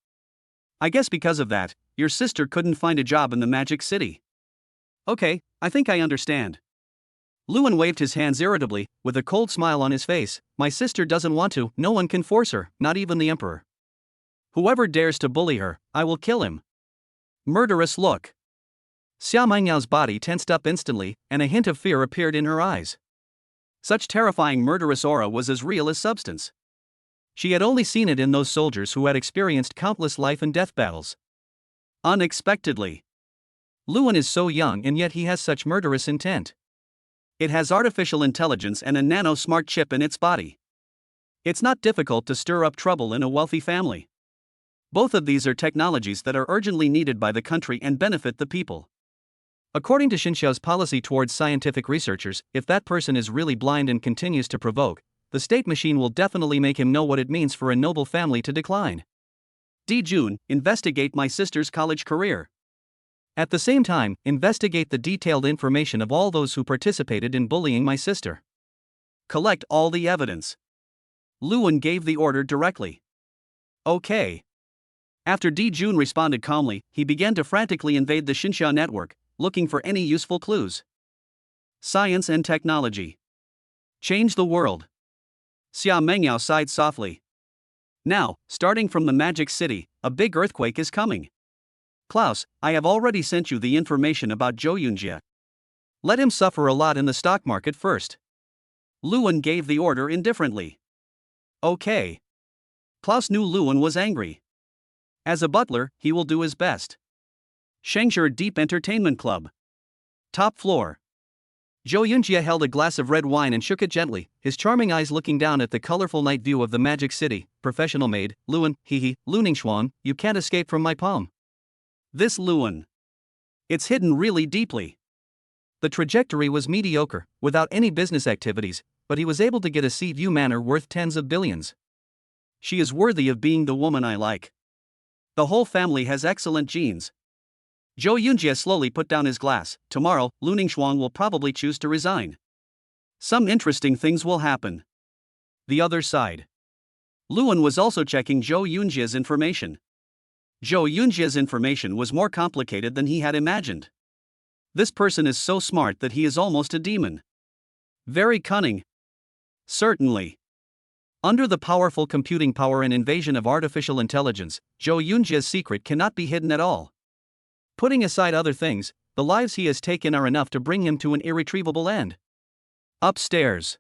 I guess because of that, your sister couldn't find a job in the Magic City. Okay, I think I understand. Luan waved his hands irritably, with a cold smile on his face. My sister doesn't want to, no one can force her, not even the emperor. Whoever dares to bully her, I will kill him. Murderous look. Xiao Mengyao's body tensed up instantly, and a hint of fear appeared in her eyes. Such terrifying murderous aura was as real as substance. She had only seen it in those soldiers who had experienced countless life and death battles. Unexpectedly. Luan is so young and yet he has such murderous intent. It has artificial intelligence and a nano-smart chip in its body. It's not difficult to stir up trouble in a wealthy family. Both of these are technologies that are urgently needed by the country and benefit the people. According to Xinxiao's policy towards scientific researchers, if that person is really blind and continues to provoke, the state machine will definitely make him know what it means for a noble family to decline. D. June, investigate my sister's college career. At the same time, investigate the detailed information of all those who participated in bullying my sister. Collect all the evidence. Luan gave the order directly. Okay. After D. June responded calmly, he began to frantically invade the Xinxia network, looking for any useful clues. Science and technology. Change the world. Xiao Mengyao sighed softly. Now, starting from the Magic City, a big earthquake is coming. Klaus, I have already sent you the information about Zhou Yunjie. Let him suffer a lot in the stock market first. Luan gave the order indifferently. Okay. Klaus knew Luan was angry. As a butler, he will do his best. Shengshi Deep Entertainment Club. Top floor. Zhou Yunjie held a glass of red wine and shook it gently, his charming eyes looking down at the colorful night view of the Magic City. Professional maid, Luan, Lu Ningxuang, you can't escape from my palm. This Luan. It's hidden really deeply. The trajectory was mediocre, without any business activities, but he was able to get a sea view manor worth tens of billions. She is worthy of being the woman I like. The whole family has excellent genes. Zhou Yunjie slowly put down his glass. Tomorrow, Lu Ningxuang will probably choose to resign. Some interesting things will happen. The other side. Luan was also checking Zhou Yunjie's information. Zhou Yunjie's information was more complicated than he had imagined. This person is so smart that he is almost a demon. Very cunning. Certainly. Under the powerful computing power and invasion of artificial intelligence, Zhou Yunjie's secret cannot be hidden at all. Putting aside other things, the lives he has taken are enough to bring him to an irretrievable end. Upstairs.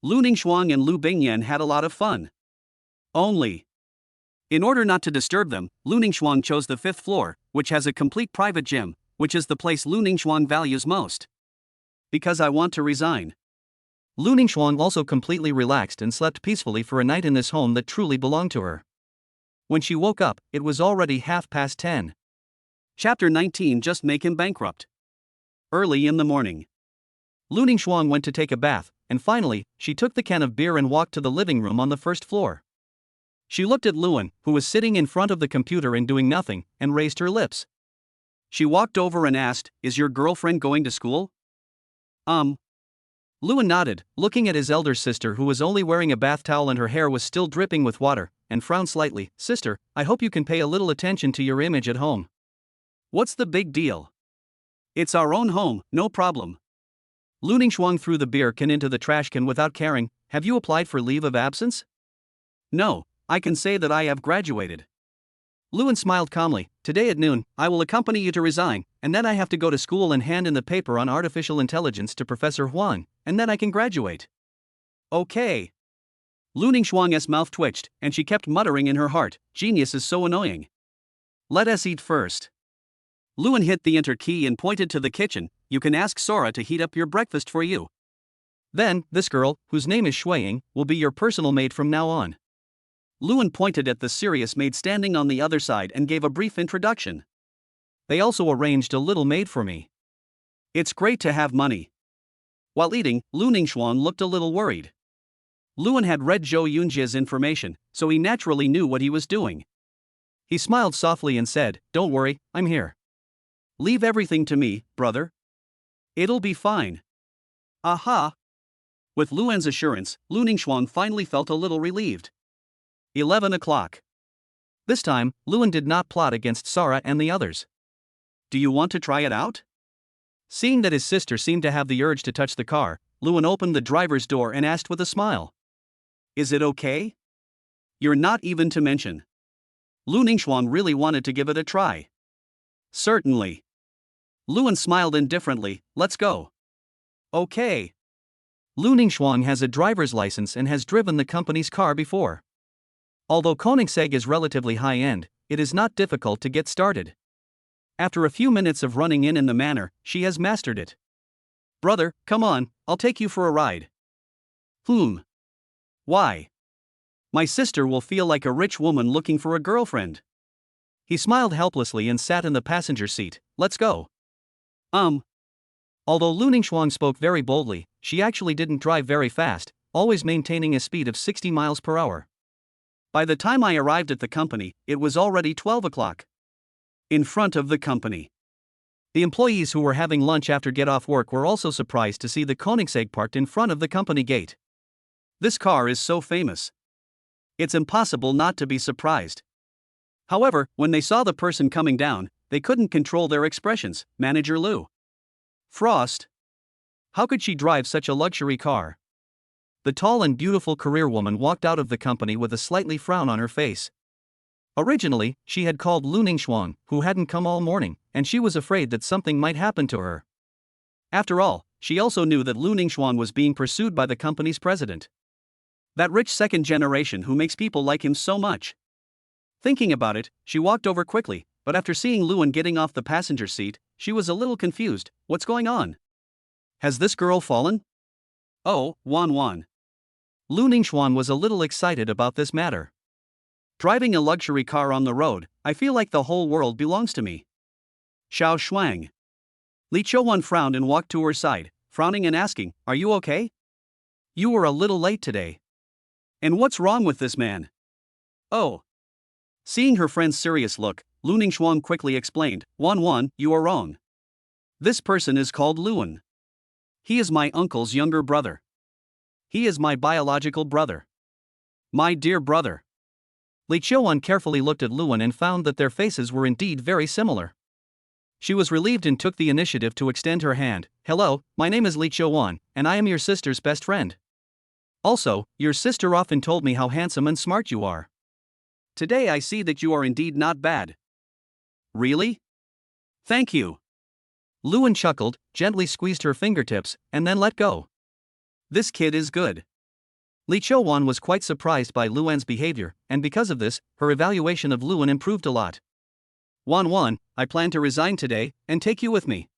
Lu Ningxuang and Lu Bingyan had a lot of fun. Only. In order not to disturb them, Lu Ningxuang chose the 5th floor, which has a complete private gym, which is the place Lu Ningxuang values most. Because I want to resign. Lu Ningxuang also completely relaxed and slept peacefully for a night in this home that truly belonged to her. When she woke up, it was already 10:30. Chapter 19. Just make him bankrupt. Early in the morning. Lu Ningxuang went to take a bath, and finally, she took the can of beer and walked to the living room on the 1st floor. She looked at Luan, who was sitting in front of the computer and doing nothing, and raised her lips. She walked over and asked, "Is your girlfriend going to school?" Luan nodded, looking at his elder sister who was only wearing a bath towel and her hair was still dripping with water, and frowned slightly. "Sister, I hope you can pay a little attention to your image at home." "What's the big deal? It's our own home, no problem." Luning Shuang threw the beer can into the trash can without caring. "Have you applied for leave of absence?" "No, I can say that I have graduated." Luan smiled calmly. "Today at noon, I will accompany you to resign, and then I have to go to school and hand in the paper on artificial intelligence to Professor Huang, and then I can graduate." "Okay." Luning Shuang's mouth twitched, and she kept muttering in her heart, "Genius is so annoying. Let us eat first." Luan hit the enter key and pointed to the kitchen. "You can ask Sora to heat up your breakfast for you. Then, this girl, whose name is Shuiying, will be your personal maid from now on." Luan pointed at the serious maid standing on the other side and gave a brief introduction. "They also arranged a little maid for me. It's great to have money." While eating, Lu Ningxuan looked a little worried. Luan had read Zhou Yunjie's information, so he naturally knew what he was doing. He smiled softly and said, "Don't worry, I'm here. Leave everything to me, brother. It'll be fine." "Aha!" With Luan's assurance, Lu Ningxuan finally felt a little relieved. 11 o'clock. This time, Luan did not plot against Sara and the others. "Do you want to try it out?" Seeing that his sister seemed to have the urge to touch the car, Luan opened the driver's door and asked with a smile, "Is it okay?" "You're not even to mention." Lu Ningxuan really wanted to give it a try. "Certainly." Luan smiled indifferently. "Let's go." "Okay." Lu Ningxuan has a driver's license and has driven the company's car before. Although Koenigsegg is relatively high-end, it is not difficult to get started. After a few minutes of running in the manor, she has mastered it. "Brother, come on, I'll take you for a ride." Why? My sister will feel like a rich woman looking for a girlfriend." He smiled helplessly and sat in the passenger seat. "Let's go." Although Lu Ningxuan spoke very boldly, she actually didn't drive very fast, always maintaining a speed of 60 miles per hour. By the time I arrived at the company, it was already 12 o'clock. In front of the company. The employees who were having lunch after get off work were also surprised to see the Koenigsegg parked in front of the company gate. This car is so famous. It's impossible not to be surprised. However, when they saw the person coming down, they couldn't control their expressions. Manager Lu Frost. How could she drive such a luxury car? The tall and beautiful career woman walked out of the company with a slightly frown on her face. Originally, she had called Lu Ningxuan, who hadn't come all morning, and she was afraid that something might happen to her. After all, she also knew that Lu Ningxuan was being pursued by the company's president. That rich second generation who makes people like him so much. Thinking about it, she walked over quickly, but after seeing Luan getting off the passenger seat, she was a little confused. What's going on? Has this girl fallen? Oh, Wan. Lu Ningxuan was a little excited about this matter. Driving a luxury car on the road, I feel like the whole world belongs to me. Xiao Shuang. Li Chouwan frowned and walked to her side, frowning and asking, "Are you okay? You were a little late today. And what's wrong with this man?" "Oh." Seeing her friend's serious look, Lu Ningxuan quickly explained, Wan, you are wrong. This person is called Luan. He is my uncle's younger brother. He is my biological brother. My dear brother." Li Chouwan carefully looked at Luan and found that their faces were indeed very similar. She was relieved and took the initiative to extend her hand. "Hello, my name is Li Chouwan, and I am your sister's best friend. Also, your sister often told me how handsome and smart you are. Today I see that you are indeed not bad." "Really? Thank you." Luan chuckled, gently squeezed her fingertips, and then let go. This kid is good. Li Chouwan was quite surprised by Luan's behavior, and because of this, her evaluation of Luan improved a lot. Wan, I plan to resign today, and take you with me."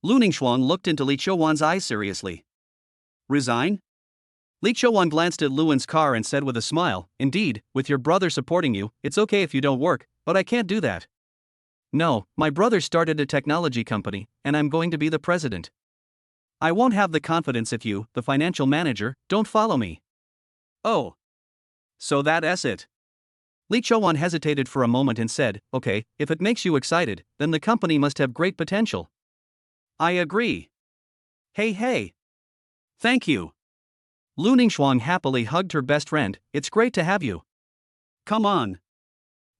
Lu Ningxuan looked into Li Chouwan's eyes seriously. "Resign?" Li Chouwan glanced at Luan's car and said with a smile, "Indeed, with your brother supporting you, it's okay if you don't work, but I can't do that. No, my brother started a technology company, and I'm going to be the president. I won't have the confidence if you, the financial manager, don't follow me." "Oh. So that's it. Lee Cho-won hesitated for a moment and said, "Okay, if it makes you excited, then the company must have great potential." "I agree." Hey. Thank you." Lu Ningxuan happily hugged her best friend. "It's great to have you." "Come on."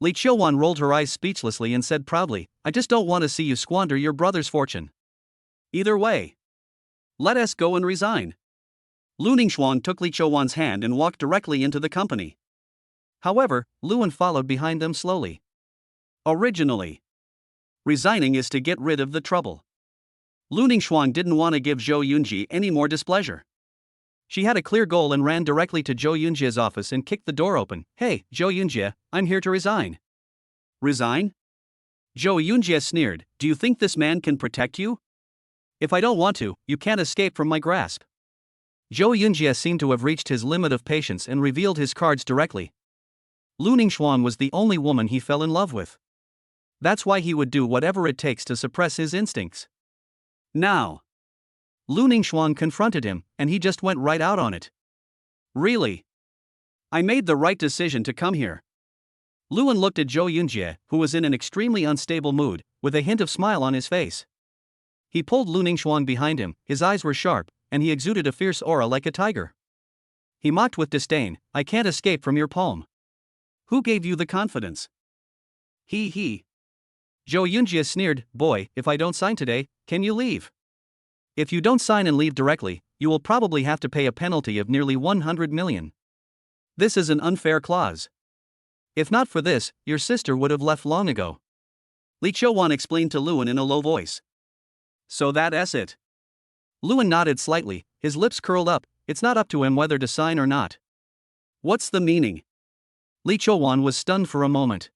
Lee Cho-won rolled her eyes speechlessly and said proudly, "I just don't want to see you squander your brother's fortune. Either way, let us go and resign." Lu Ningxuan took Lee Cho-won's hand and walked directly into the company. However, Luan followed behind them slowly. Originally, resigning is to get rid of the trouble. Lu Ningxuan didn't want to give Zhou Yunji any more displeasure. She had a clear goal and ran directly to Zhou Yunjie's office and kicked the door open. "Hey, Zhou Yunjie, I'm here to resign." "Resign?" Zhou Yunjie sneered. "Do you think this man can protect you? If I don't want to, you can't escape from my grasp." Zhou Yunjie seemed to have reached his limit of patience and revealed his cards directly. Lu Ningxuan was the only woman he fell in love with. That's why he would do whatever it takes to suppress his instincts. Now, Lu Ningxuan confronted him, and he just went right out on it. "Really? I made the right decision to come here." Luan looked at Zhou Yunjie, who was in an extremely unstable mood, with a hint of smile on his face. He pulled Lu Ningxuan behind him, his eyes were sharp, and he exuded a fierce aura like a tiger. He mocked with disdain, "I can't escape from your palm. Who gave you the confidence?" He. Zhou Yunjie sneered, "Boy, if I don't sign today, can you leave? If you don't sign and leave directly, you will probably have to pay a penalty of nearly 100 million. This is an unfair clause. If not for this, your sister would have left long ago." Lee Cho-won explained to Luan in a low voice. "So that's it." Luan nodded slightly, his lips curled up. It's not up to him whether to sign or not. "What's the meaning?" Lee Cho-won was stunned for a moment.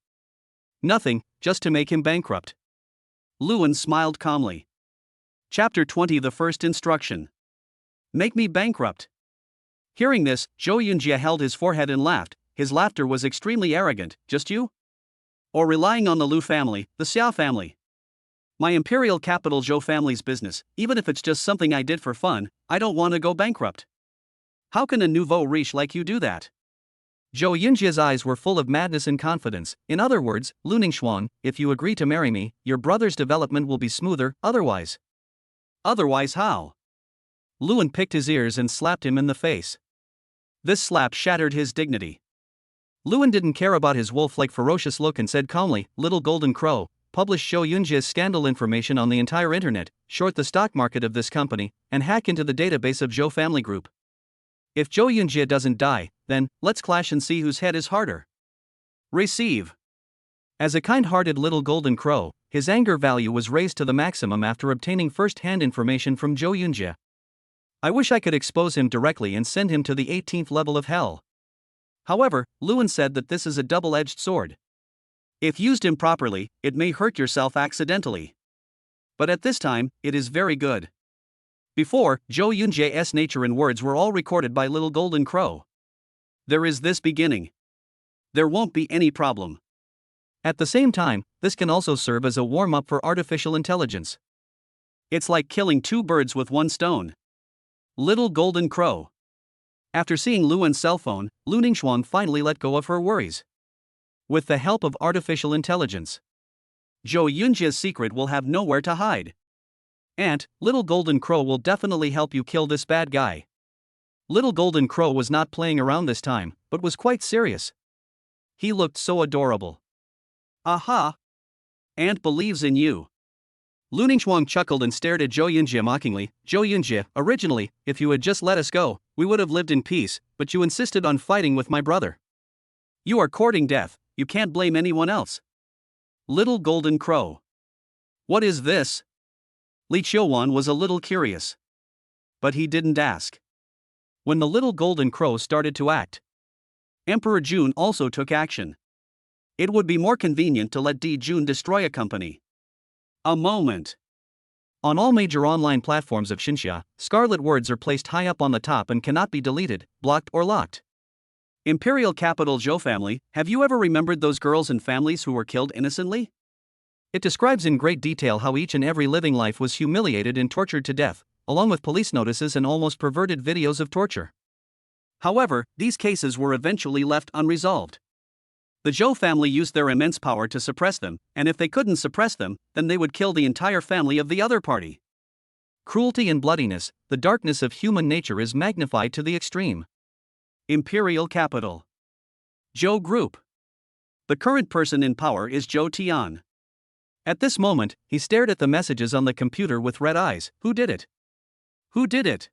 "Nothing, just to make him bankrupt." Luan smiled calmly. Chapter 20, the first instruction. Make me bankrupt. Hearing this, Zhou Yunjie held his forehead and laughed. His laughter was extremely arrogant. "Just you? Or relying on the Lu family, the Xiao family? My imperial capital Zhou family's business, even if it's just something I did for fun, I don't want to go bankrupt. How can a nouveau riche like you do that?" Zhou Yunjie's eyes were full of madness and confidence. "In other words, Lu Ningxuan, if you agree to marry me, your brother's development will be smoother, otherwise." "Otherwise how?" Luan picked his ears and slapped him in the face. This slap shattered his dignity. Luan didn't care about his wolf-like ferocious look and said calmly, "Little Golden Crow, publish Zhou Yunjie's scandal information on the entire internet, short the stock market of this company, and hack into the database of Zhou family group. If Zhou Yunjie doesn't die, then, let's clash and see whose head is harder." Receive. As a kind-hearted little golden crow, his anger value was raised to the maximum after obtaining first-hand information from Zhou Yunjie. I wish I could expose him directly and send him to the 18th level of hell. However, Luan said that this is a double-edged sword. If used improperly, it may hurt yourself accidentally. But at this time, it is very good. Before, Zhou Yunjie's nature and words were all recorded by Little Golden Crow. There is this beginning. There won't be any problem. At the same time, this can also serve as a warm-up for artificial intelligence. It's like killing two birds with one stone. Little Golden Crow. After seeing Luan's cell phone, Lu Ningxuan finally let go of her worries. With the help of artificial intelligence, Zhou Yunjie's secret will have nowhere to hide. And, Little Golden Crow will definitely help you kill this bad guy. Little Golden Crow was not playing around this time, but was quite serious. He looked so adorable. "Aha! Aunt believes in you." Lu Ningxuan chuckled and stared at Zhou Yunjie mockingly. "Zhou Yunjie, originally, if you had just let us go, we would have lived in peace, but you insisted on fighting with my brother. You are courting death, you can't blame anyone else." Little Golden Crow. What is this? Lee Cho-won was a little curious. But he didn't ask. When the Little Golden Crow started to act, Emperor Jun also took action. It would be more convenient to let D. Jun destroy a company. A moment. On all major online platforms of Xinxia, scarlet words are placed high up on the top and cannot be deleted, blocked or locked. Imperial capital Zhou family, have you ever remembered those girls and families who were killed innocently? It describes in great detail how each and every living life was humiliated and tortured to death, along with police notices and almost perverted videos of torture. However, these cases were eventually left unresolved. The Zhou family used their immense power to suppress them, and if they couldn't suppress them, then they would kill the entire family of the other party. Cruelty and bloodiness, the darkness of human nature is magnified to the extreme. Imperial capital. Zhou Group. The current person in power is Zhou Tian. At this moment, he stared at the messages on the computer with red eyes. Who did it? Who did it?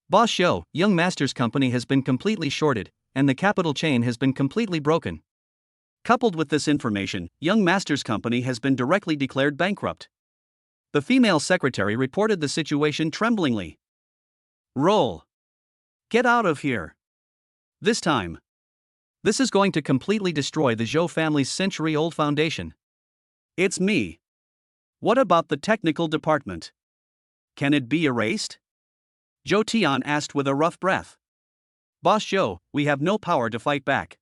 Boss Zhou, Young Master's company has been completely shorted, and the capital chain has been completely broken. Coupled with this information, Young Master's company has been directly declared bankrupt. The female secretary reported the situation tremblingly. Roll. Get out of here. This time. This is going to completely destroy the Zhou family's century-old foundation. It's me. What about the technical department? Can it be erased? Zhou Tian asked with a rough breath. Boss Zhou, we have no power to fight back.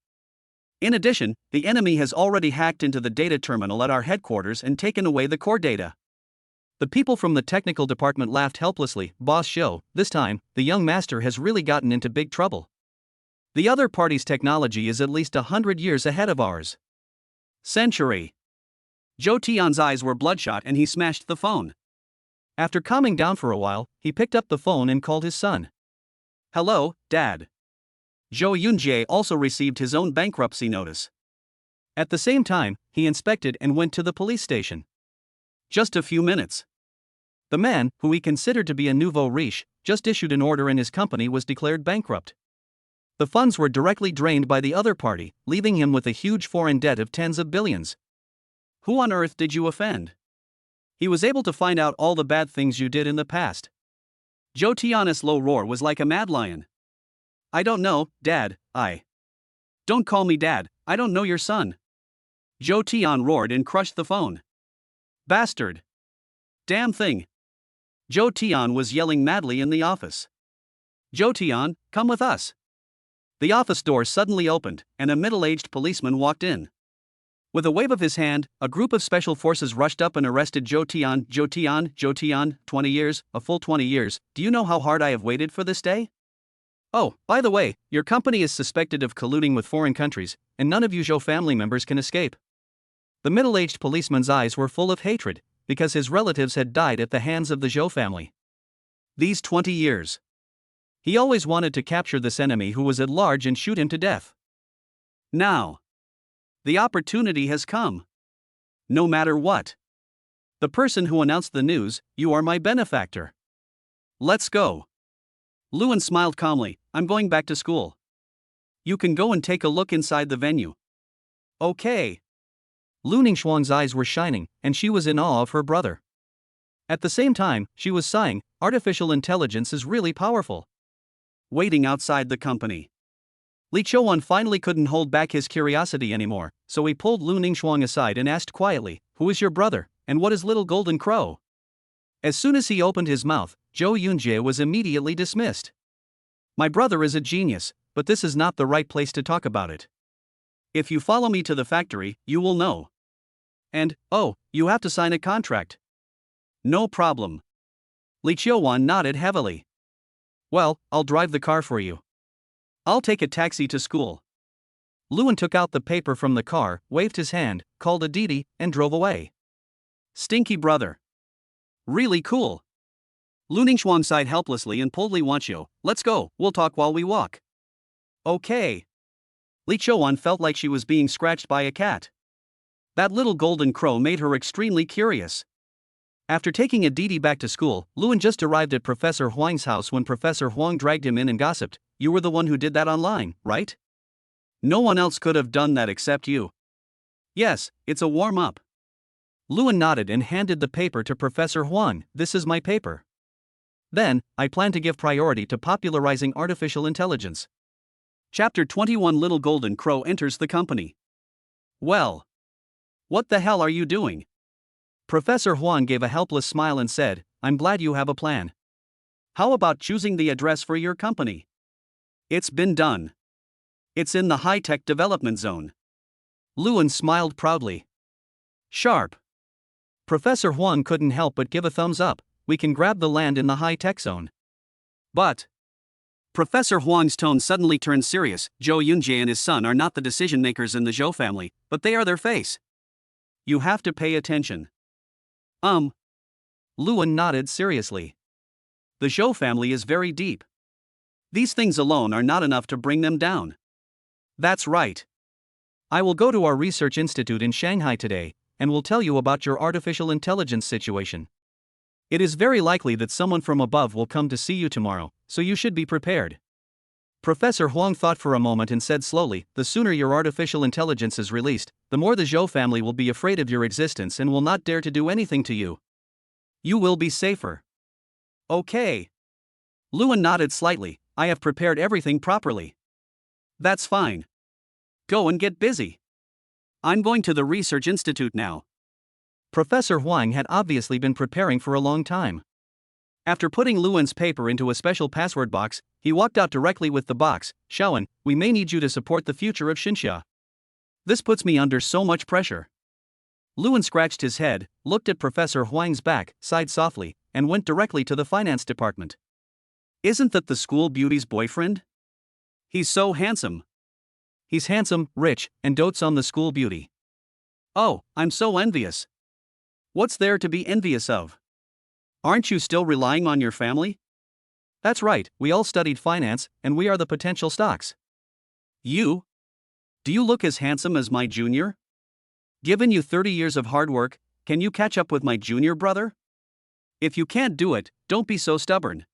In addition, the enemy has already hacked into the data terminal at our headquarters and taken away the core data. The people from the technical department laughed helplessly. Boss Zhou, this time, the young master has really gotten into big trouble. The other party's technology is at least 100 years ahead of ours. Century. Zhou Tian's eyes were bloodshot and he smashed the phone. After calming down for a while, he picked up the phone and called his son. Hello, Dad. Zhou Yunjie also received his own bankruptcy notice. At the same time, he inspected and went to the police station. Just a few minutes. The man, who he considered to be a nouveau riche, just issued an order and his company was declared bankrupt. The funds were directly drained by the other party, leaving him with a huge foreign debt of tens of billions. Who on earth did you offend? He was able to find out all the bad things you did in the past. Zhou Tian's low roar was like a mad lion. I don't know, Dad, Don't call me Dad, I don't know your son. Zhou Tian roared and crushed the phone. Bastard. Damn thing. Zhou Tian was yelling madly in the office. Zhou Tian, come with us. The office door suddenly opened, and a middle-aged policeman walked in. With a wave of his hand, a group of special forces rushed up and arrested Zhou Tian. Zhou Tian, 20 years, a full 20 years, do you know how hard I have waited for this day? Oh, by the way, your company is suspected of colluding with foreign countries, and none of you Zhou family members can escape. The middle-aged policeman's eyes were full of hatred, because his relatives had died at the hands of the Zhou family. These 20 years. He always wanted to capture this enemy who was at large and shoot him to death. Now. The opportunity has come. No matter what. The person who announced the news, you are my benefactor. Let's go. Luan smiled calmly, I'm going back to school. You can go and take a look inside the venue. Okay. Lu Ningxuang's eyes were shining, and she was in awe of her brother. At the same time, she was sighing, artificial intelligence is really powerful. Waiting outside the company. Li Qiuan finally couldn't hold back his curiosity anymore, so he pulled Lu Ningxuang aside and asked quietly, who is your brother, and what is little golden crow? As soon as he opened his mouth, Zhou Yunjie was immediately dismissed. My brother is a genius, but this is not the right place to talk about it. If you follow me to the factory, you will know. And, oh, you have to sign a contract. No problem. Li Qiuan nodded heavily. Well, I'll drive the car for you. I'll take a taxi to school. Luan took out the paper from the car, waved his hand, called a Didi, and drove away. Stinky brother. Really cool. Lu Ningxuang sighed helplessly and pulled Li Wanqiu. Let's go, we'll talk while we walk. Okay. Li Qiuan felt like she was being scratched by a cat. That little golden crow made her extremely curious. After taking a Didi back to school, Luan just arrived at Professor Huang's house when Professor Huang dragged him in and gossiped. You were the one who did that online, right? No one else could have done that except you. Yes, it's a warm-up. Luan nodded and handed the paper to Professor Huang. This is my paper. Then, I plan to give priority to popularizing artificial intelligence. Chapter 21 Little Golden Crow enters the company. Well. What the hell are you doing? Professor Huang gave a helpless smile and said, I'm glad you have a plan. How about choosing the address for your company? It's been done. It's in the high-tech development zone. Luan smiled proudly. Sharp. Professor Huang couldn't help but give a thumbs up. We can grab the land in the high-tech zone. But Professor Huang's tone suddenly turned serious. Zhou Yunjie and his son are not the decision makers in the Zhou family, but they are their face. You have to pay attention. Luan nodded seriously. The Zhou family is very deep. These things alone are not enough to bring them down. That's right. I will go to our research institute in Shanghai today, and will tell you about your artificial intelligence situation. It is very likely that someone from above will come to see you tomorrow, so you should be prepared. Professor Huang thought for a moment and said slowly, the sooner your artificial intelligence is released, the more the Zhou family will be afraid of your existence and will not dare to do anything to you. You will be safer. Okay. Luan nodded slightly. I have prepared everything properly. That's fine. Go and get busy. I'm going to the research institute now. Professor Huang had obviously been preparing for a long time. After putting Luan's paper into a special password box, he walked out directly with the box. Shaoan, we may need you to support the future of Xinxia. This puts me under so much pressure. Luan scratched his head, looked at Professor Huang's back, sighed softly, and went directly to the finance department. Isn't that the school beauty's boyfriend? He's so handsome. He's handsome, rich, and dotes on the school beauty. Oh, I'm so envious. What's there to be envious of? Aren't you still relying on your family? That's right, we all studied finance, and we are the potential stocks. You? Do you look as handsome as my junior? Given you 30 years of hard work, can you catch up with my junior brother? If you can't do it, don't be so stubborn.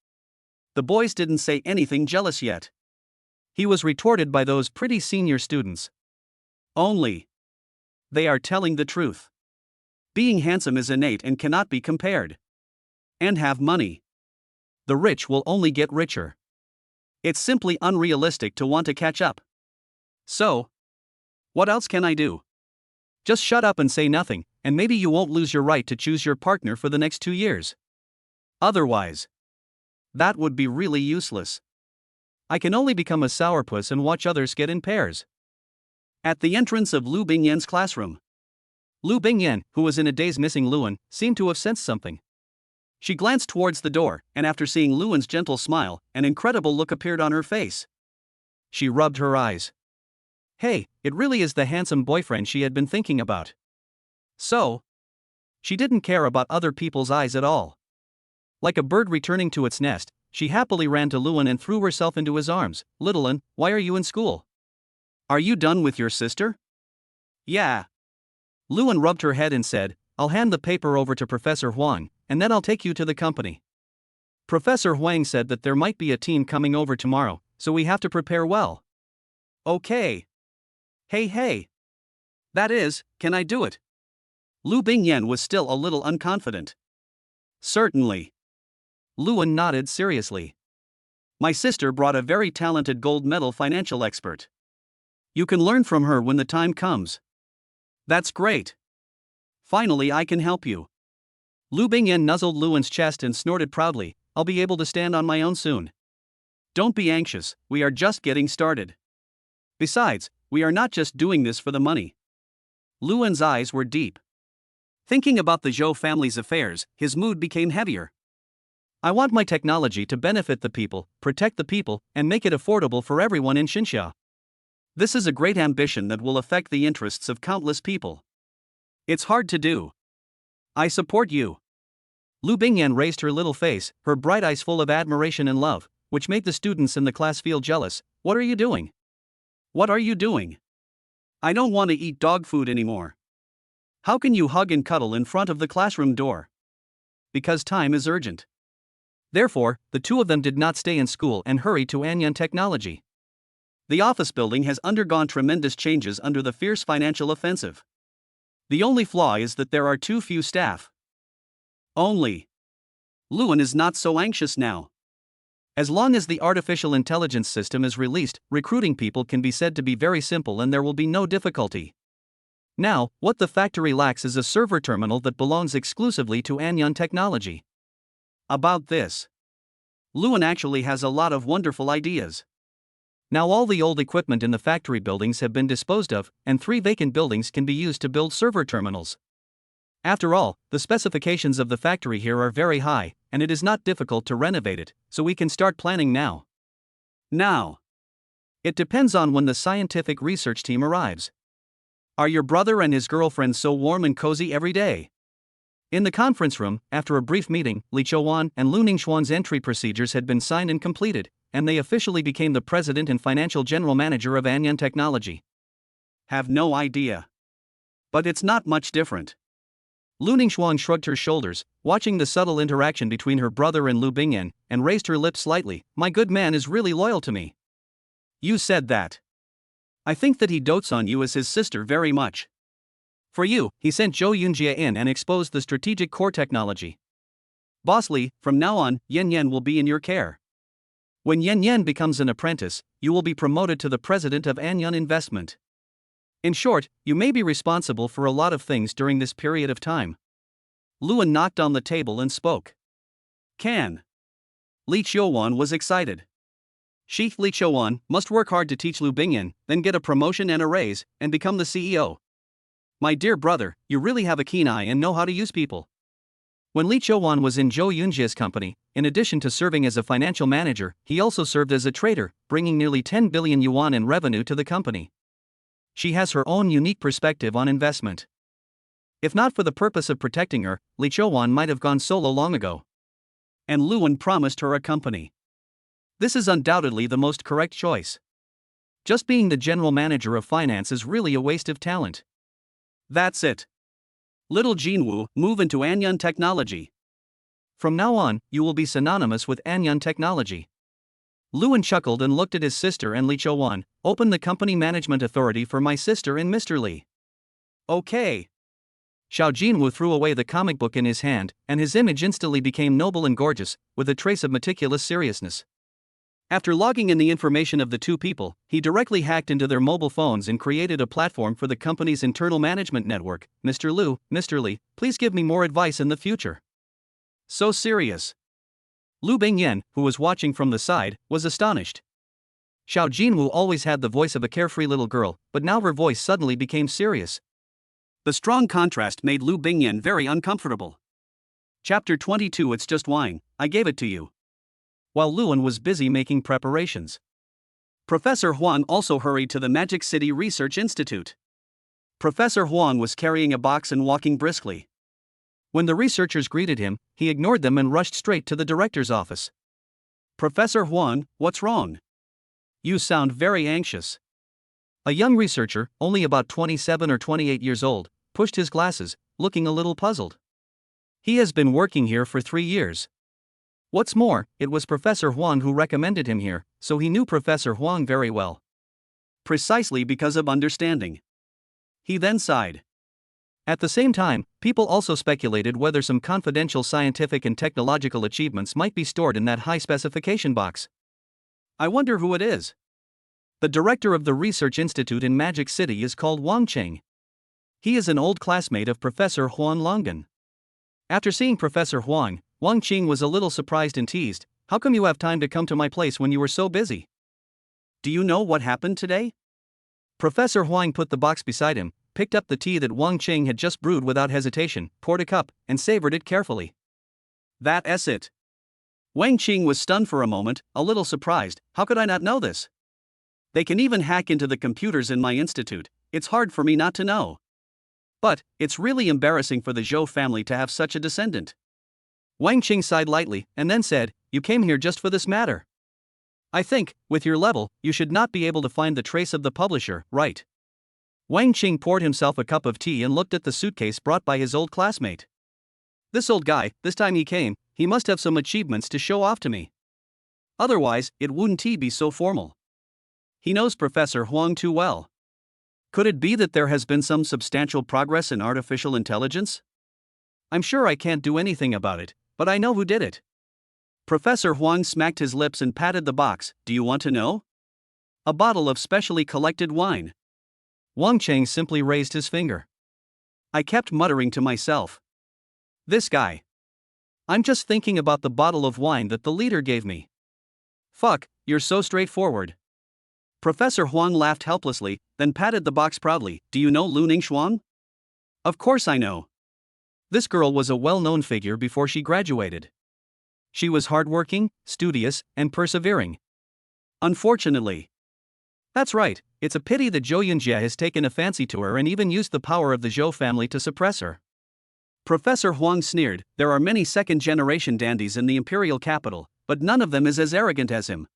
The boys didn't say anything jealous yet. He was retorted by those pretty senior students. Only. They are telling the truth. Being handsome is innate and cannot be compared. And have money. The rich will only get richer. It's simply unrealistic to want to catch up. So, what else can I do? Just shut up and say nothing, and maybe you won't lose your right to choose your partner for the next 2 years. Otherwise, that would be really useless. I can only become a sourpuss and watch others get in pairs. At the entrance of Lu Bingyan's classroom, Lu Bingyan, who was in a daze missing Luan, seemed to have sensed something. She glanced towards the door, and after seeing Luan's gentle smile, an incredible look appeared on her face. She rubbed her eyes. Hey, it really is the handsome boyfriend she had been thinking about. So, she didn't care about other people's eyes at all. Like a bird returning to its nest, she happily ran to Luan and threw herself into his arms. Little Luan, why are you in school? Are you done with your sister? Yeah. Luan rubbed her head and said, I'll hand the paper over to Professor Huang, and then I'll take you to the company. Professor Huang said that there might be a team coming over tomorrow, so we have to prepare well. Okay. Hey. That is, can I do it? Lu Bingyan was still a little unconfident. Certainly. Luan nodded seriously. My sister brought a very talented gold medal financial expert. You can learn from her when the time comes. That's great. Finally, I can help you. Lu Bingyan nuzzled Luan's chest and snorted proudly, I'll be able to stand on my own soon. Don't be anxious, we are just getting started. Besides, we are not just doing this for the money. Luan's eyes were deep. Thinking about the Zhou family's affairs, his mood became heavier. I want my technology to benefit the people, protect the people, and make it affordable for everyone in Xinxia. This is a great ambition that will affect the interests of countless people. It's hard to do. I support you. Lu Bingyan raised her little face, her bright eyes full of admiration and love, which made the students in the class feel jealous. What are you doing? What are you doing? I don't want to eat dog food anymore. How can you hug and cuddle in front of the classroom door? Because time is urgent. Therefore, the two of them did not stay in school and hurried to Anyan Technology. The office building has undergone tremendous changes under the fierce financial offensive. The only flaw is that there are too few staff. Only. Luan is not so anxious now. As long as the artificial intelligence system is released, recruiting people can be said to be very simple and there will be no difficulty. Now, what the factory lacks is a server terminal that belongs exclusively to Anyan Technology. About this, Luan actually has a lot of wonderful ideas. Now all the old equipment in the factory buildings have been disposed of, and 3 vacant buildings can be used to build server terminals. After all, the specifications of the factory here are very high, and it is not difficult to renovate it, so we can start planning now. Now, it depends on when the scientific research team arrives. Are your brother and his girlfriend so warm and cozy every day? In the conference room, after a brief meeting, Li Chouan and Lu Ningxuan's entry procedures had been signed and completed, and they officially became the president and financial general manager of Anyan Technology. Have no idea. But it's not much different. Lu Ningxuan shrugged her shoulders, watching the subtle interaction between her brother and Lu Bingyan, and raised her lips slightly. My good man is really loyal to me. You said that. I think that he dotes on you as his sister very much. For you, he sent Zhou Yunjie in and exposed the strategic core technology. Boss Li, from now on, Yan Yan will be in your care. When Yan Yan becomes an apprentice, you will be promoted to the president of Anyan Investment. In short, you may be responsible for a lot of things during this period of time. Luan knocked on the table and spoke. Can. Li Qiuwan was excited. She, Li Qiuwan, must work hard to teach Lu Bingyan, then get a promotion and a raise, and become the CEO. My dear brother, you really have a keen eye and know how to use people. When Li Qiuwan was in Zhou Yunjie's company, in addition to serving as a financial manager, he also served as a trader, bringing nearly 10 billion yuan in revenue to the company. She has her own unique perspective on investment. If not for the purpose of protecting her, Li Qiuwan might have gone solo long ago. And Luan promised her a company. This is undoubtedly the most correct choice. Just being the general manager of finance is really a waste of talent. That's it. Little Jinwu, move into Anyan Technology. From now on, you will be synonymous with Anyan Technology. Luan chuckled and looked at his sister and Li Qiuwan. Open the company management authority for my sister and Mr. Li. Okay. Xiao Jinwu threw away the comic book in his hand, and his image instantly became noble and gorgeous, with a trace of meticulous seriousness. After logging in the information of the two people, he directly hacked into their mobile phones and created a platform for the company's internal management network. Mr. Lu, Mr. Li, please give me more advice in the future. So serious. Lu Bingyan, who was watching from the side, was astonished. Xiao Jinwu always had the voice of a carefree little girl, but now her voice suddenly became serious. The strong contrast made Lu Bingyan very uncomfortable. Chapter 22. It's just wine, I gave it to you. While Luan was busy making preparations, Professor Huang also hurried to the Magic City Research Institute. Professor Huang was carrying a box and walking briskly. When the researchers greeted him, he ignored them and rushed straight to the director's office. Professor Huang, what's wrong? You sound very anxious. A young researcher, only about 27 or 28 years old, pushed his glasses, looking a little puzzled. He has been working here for 3 years. What's more, it was Professor Huang who recommended him here, so he knew Professor Huang very well. Precisely because of understanding. He then sighed. At the same time, people also speculated whether some confidential scientific and technological achievements might be stored in that high specification box. I wonder who it is. The director of the Research Institute in Magic City is called Wang Qing. He is an old classmate of Professor Huan Longan. After seeing Professor Huang, Wang Qing was a little surprised and teased. How come you have time to come to my place when you were so busy? Do you know what happened today? Professor Huang put the box beside him, picked up the tea that Wang Qing had just brewed without hesitation, poured a cup, and savored it carefully. That's it. Wang Qing was stunned for a moment, a little surprised. How could I not know this? They can even hack into the computers in my institute. It's hard for me not to know. But, it's really embarrassing for the Zhou family to have such a descendant. Wang Qing sighed lightly, and then said, You came here just for this matter. I think, with your level, you should not be able to find the trace of the publisher, right? Wang Qing poured himself a cup of tea and looked at the suitcase brought by his old classmate. This old guy, this time he came, he must have some achievements to show off to me. Otherwise, it wouldn't be so formal. He knows Professor Huang too well. Could it be that there has been some substantial progress in artificial intelligence? I'm sure I can't do anything about it, but I know who did it. Professor Huang smacked his lips and patted the box. Do you want to know? A bottle of specially collected wine. Wang Qing simply raised his finger. I kept muttering to myself. This guy. I'm just thinking about the bottle of wine that the leader gave me. Fuck, you're so straightforward. Professor Huang laughed helplessly, then patted the box proudly. Do you know Lu Ningxuan? Of course I know. This girl was a well-known figure before she graduated. She was hardworking, studious, and persevering. Unfortunately. That's right, it's a pity that Zhou Yunjie has taken a fancy to her and even used the power of the Zhou family to suppress her. Professor Huang sneered, there are many second-generation dandies in the imperial capital, but none of them is as arrogant as him.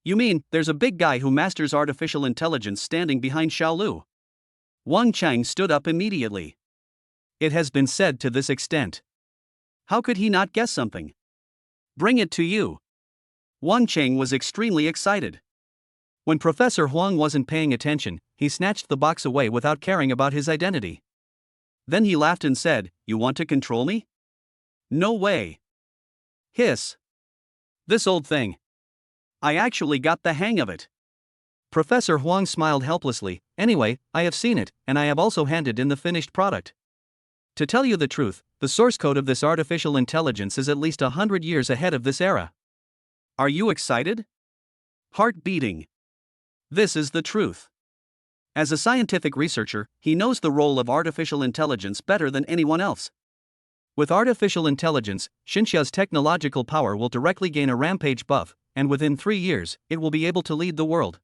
You mean, there's a big guy who masters artificial intelligence standing behind Xiaolu? Wang Chang stood up immediately. It has been said to this extent. How could he not guess something? Bring it to you. Wang Chang was extremely excited. When Professor Huang wasn't paying attention, he snatched the box away without caring about his identity. Then he laughed and said, "You want to control me? No way." Hiss. This old thing. I actually got the hang of it. Professor Huang smiled helplessly. Anyway, I have seen it, and I have also handed in the finished product. To tell you the truth, the source code of this artificial intelligence is at least 100 years ahead of this era. Are you excited? Heart beating. This is the truth. As a scientific researcher, he knows the role of artificial intelligence better than anyone else. With artificial intelligence, Xinxia's technological power will directly gain a rampage buff, and within 3 years, it will be able to lead the world.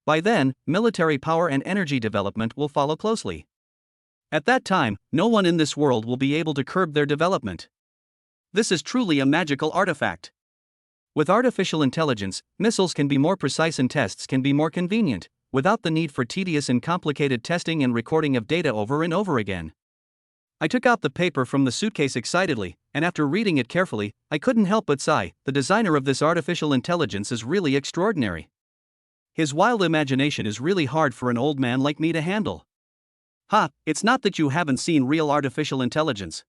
By then, military power and energy development will follow closely. At that time, no one in this world will be able to curb their development. This is truly a magical artifact. With artificial intelligence, missiles can be more precise and tests can be more convenient, without the need for tedious and complicated testing and recording of data over and over again. I took out the paper from the suitcase excitedly, and after reading it carefully, I couldn't help but sigh. The designer of this artificial intelligence is really extraordinary. His wild imagination is really hard for an old man like me to handle. Ha, it's not that you haven't seen real artificial intelligence.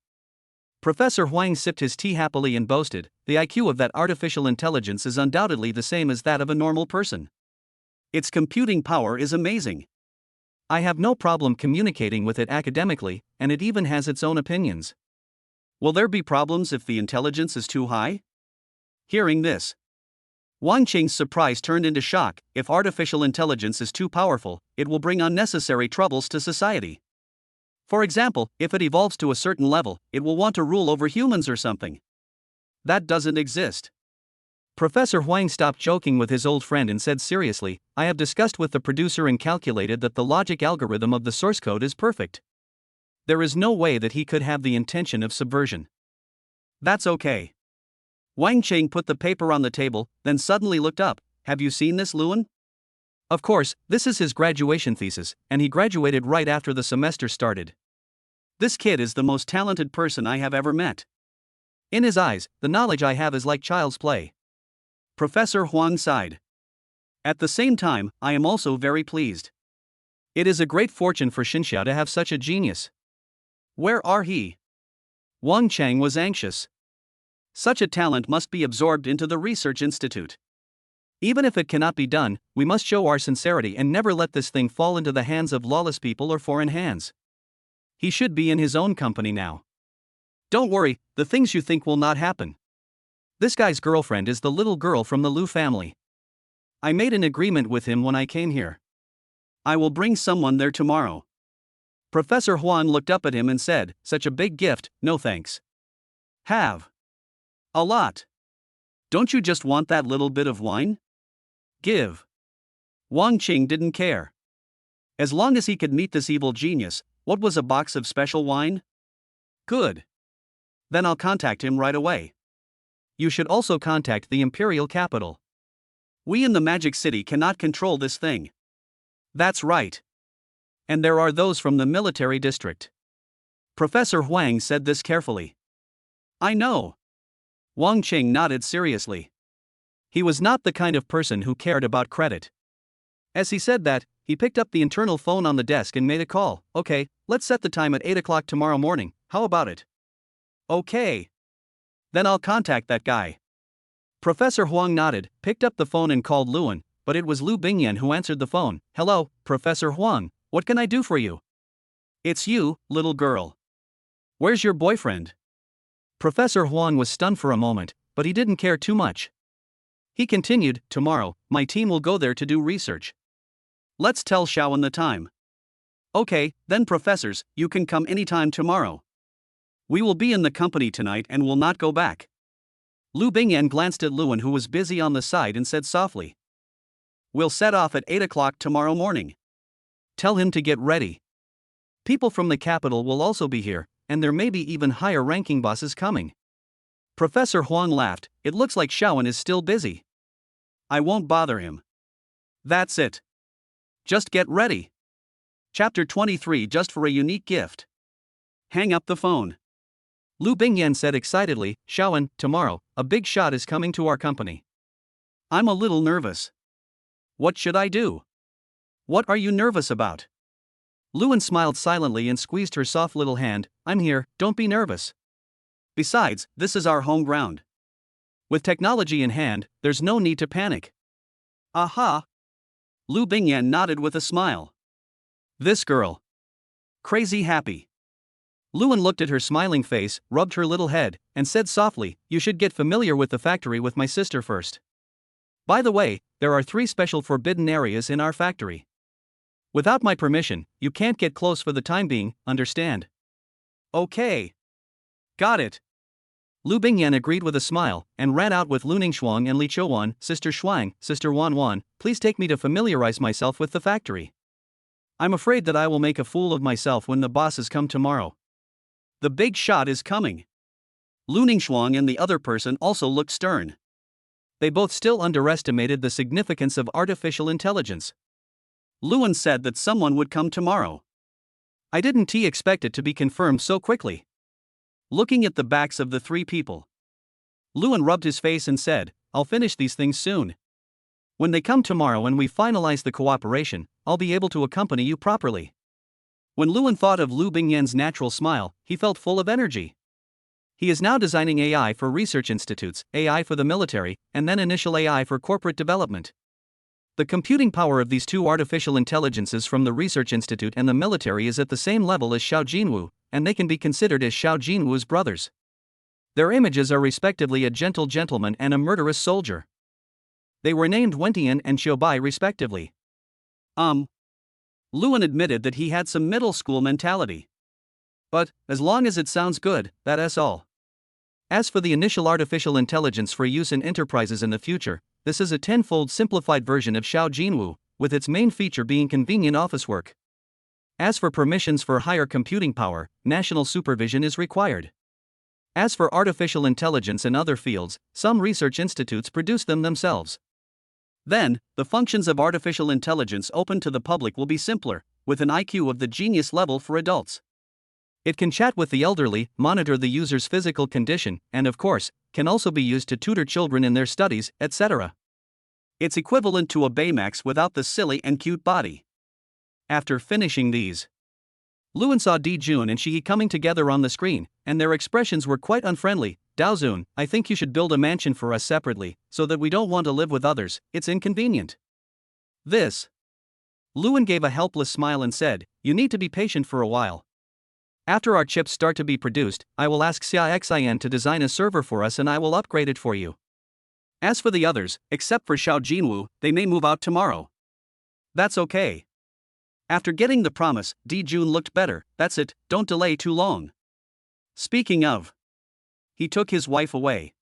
Professor Huang sipped his tea happily and boasted, the IQ of that artificial intelligence is undoubtedly the same as that of a normal person. Its computing power is amazing. I have no problem communicating with it academically, and it even has its own opinions. Will there be problems if the intelligence is too high? Hearing this, Wang Qing's surprise turned into shock. If artificial intelligence is too powerful, it will bring unnecessary troubles to society. For example, if it evolves to a certain level, it will want to rule over humans or something. That doesn't exist. Professor Huang stopped joking with his old friend and said seriously, I have discussed with the producer and calculated that the logic algorithm of the source code is perfect. There is no way that he could have the intention of subversion. That's okay. Wang Qing put the paper on the table, then suddenly looked up. Have you seen this, Luan? Of course, this is his graduation thesis, and he graduated right after the semester started. This kid is the most talented person I have ever met. In his eyes, the knowledge I have is like child's play. Professor Huang sighed. At the same time, I am also very pleased. It is a great fortune for Xinxia to have such a genius. Where are he? Wang Chang was anxious. Such a talent must be absorbed into the research institute. Even if it cannot be done, we must show our sincerity and never let this thing fall into the hands of lawless people or foreign hands. He should be in his own company now. Don't worry, the things you think will not happen. This guy's girlfriend is the little girl from the Lu family. I made an agreement with him when I came here. I will bring someone there tomorrow. Professor Huan looked up at him and said, such a big gift, no thanks. Have. A lot. Don't you just want that little bit of wine? Give. Wang Qing didn't care. As long as he could meet this evil genius, what was a box of special wine? Good. Then I'll contact him right away. You should also contact the imperial capital. We in the Magic City cannot control this thing. That's right. And there are those from the military district. Professor Huang said this carefully. I know. Wang Qing nodded seriously. He was not the kind of person who cared about credit. As he said that, he picked up the internal phone on the desk and made a call. Okay, let's set the time at 8 o'clock tomorrow morning, how about it? Okay. Then I'll contact that guy. Professor Huang nodded, picked up the phone and called Luan, but it was Lu Bingyan who answered the phone. Hello, Professor Huang, what can I do for you? It's you, little girl. Where's your boyfriend? Professor Huang was stunned for a moment, but he didn't care too much. He continued, tomorrow, my team will go there to do research. Let's tell Xiaowen the time. Okay, then professors, you can come anytime tomorrow. We will be in the company tonight and will not go back. Lu Bingyan glanced at Luan who was busy on the side and said softly. We'll set off at 8 o'clock tomorrow morning. Tell him to get ready. People from the capital will also be here, and there may be even higher ranking bosses coming. Professor Huang laughed. It looks like Shaoan is still busy. I won't bother him. That's it. Just get ready. Chapter 23. Just for a unique gift. Hang up the phone. Lu Bingyan said excitedly, Shaoan, tomorrow, a big shot is coming to our company. I'm a little nervous. What should I do? What are you nervous about? Luan smiled silently and squeezed her soft little hand. I'm here, don't be nervous. Besides, this is our home ground. With technology in hand, there's no need to panic. Aha! Lu Bingyan nodded with a smile. This girl. Crazy happy. Luan looked at her smiling face, rubbed her little head, and said softly, You should get familiar with the factory with my sister first. By the way, there are 3 special forbidden areas in our factory. Without my permission, you can't get close for the time being, understand? Okay. Got it. Lu Bingyan agreed with a smile, and ran out with Lu Ningshuang and Li Chouwan, Sister Shuang, Sister Wan Wan, please take me to familiarize myself with the factory. I'm afraid that I will make a fool of myself when the bosses come tomorrow. The big shot is coming. Lu Ningshuang and the other person also looked stern. They both still underestimated the significance of artificial intelligence. Luan said that someone would come tomorrow. I didn't expect it to be confirmed so quickly. Looking at the backs of the 3 people, Luan rubbed his face and said, I'll finish these things soon. When they come tomorrow and we finalize the cooperation, I'll be able to accompany you properly. When Luan thought of Lu Bingyan's natural smile, he felt full of energy. He is now designing AI for research institutes, AI for the military, and then initial AI for corporate development. The computing power of these 2 artificial intelligences from the research institute and the military is at the same level as Xiao Jinwu, and they can be considered as Xiao Jinwu's brothers. Their images are respectively a gentle gentleman and a murderous soldier. They were named Wentian and Xiaobai respectively. Luan admitted that he had some middle school mentality. But, as long as it sounds good, that's all. As for the initial artificial intelligence for use in enterprises in the future, this is a 10-fold simplified version of Xiao Jinwu, with its main feature being convenient office work. As for permissions for higher computing power, national supervision is required. As for artificial intelligence in other fields, some research institutes produce them themselves. Then, the functions of artificial intelligence open to the public will be simpler, with an IQ of the genius level for adults. It can chat with the elderly, monitor the user's physical condition, and of course, can also be used to tutor children in their studies, etc. It's equivalent to a Baymax without the silly and cute body. After finishing these, Luan saw Di Jun and Shi coming together on the screen, and their expressions were quite unfriendly. Daozun, I think you should build a mansion for us separately, so that we don't want to live with others, it's inconvenient. This. Luan gave a helpless smile and said, You need to be patient for a while. After our chips start to be produced, I will ask Xia Xian to design a server for us and I will upgrade it for you. As for the others, except for Xiao Jinwu, they may move out tomorrow. That's okay. After getting the promise, Di Jun looked better. That's it, don't delay too long. Speaking of. He took his wife away.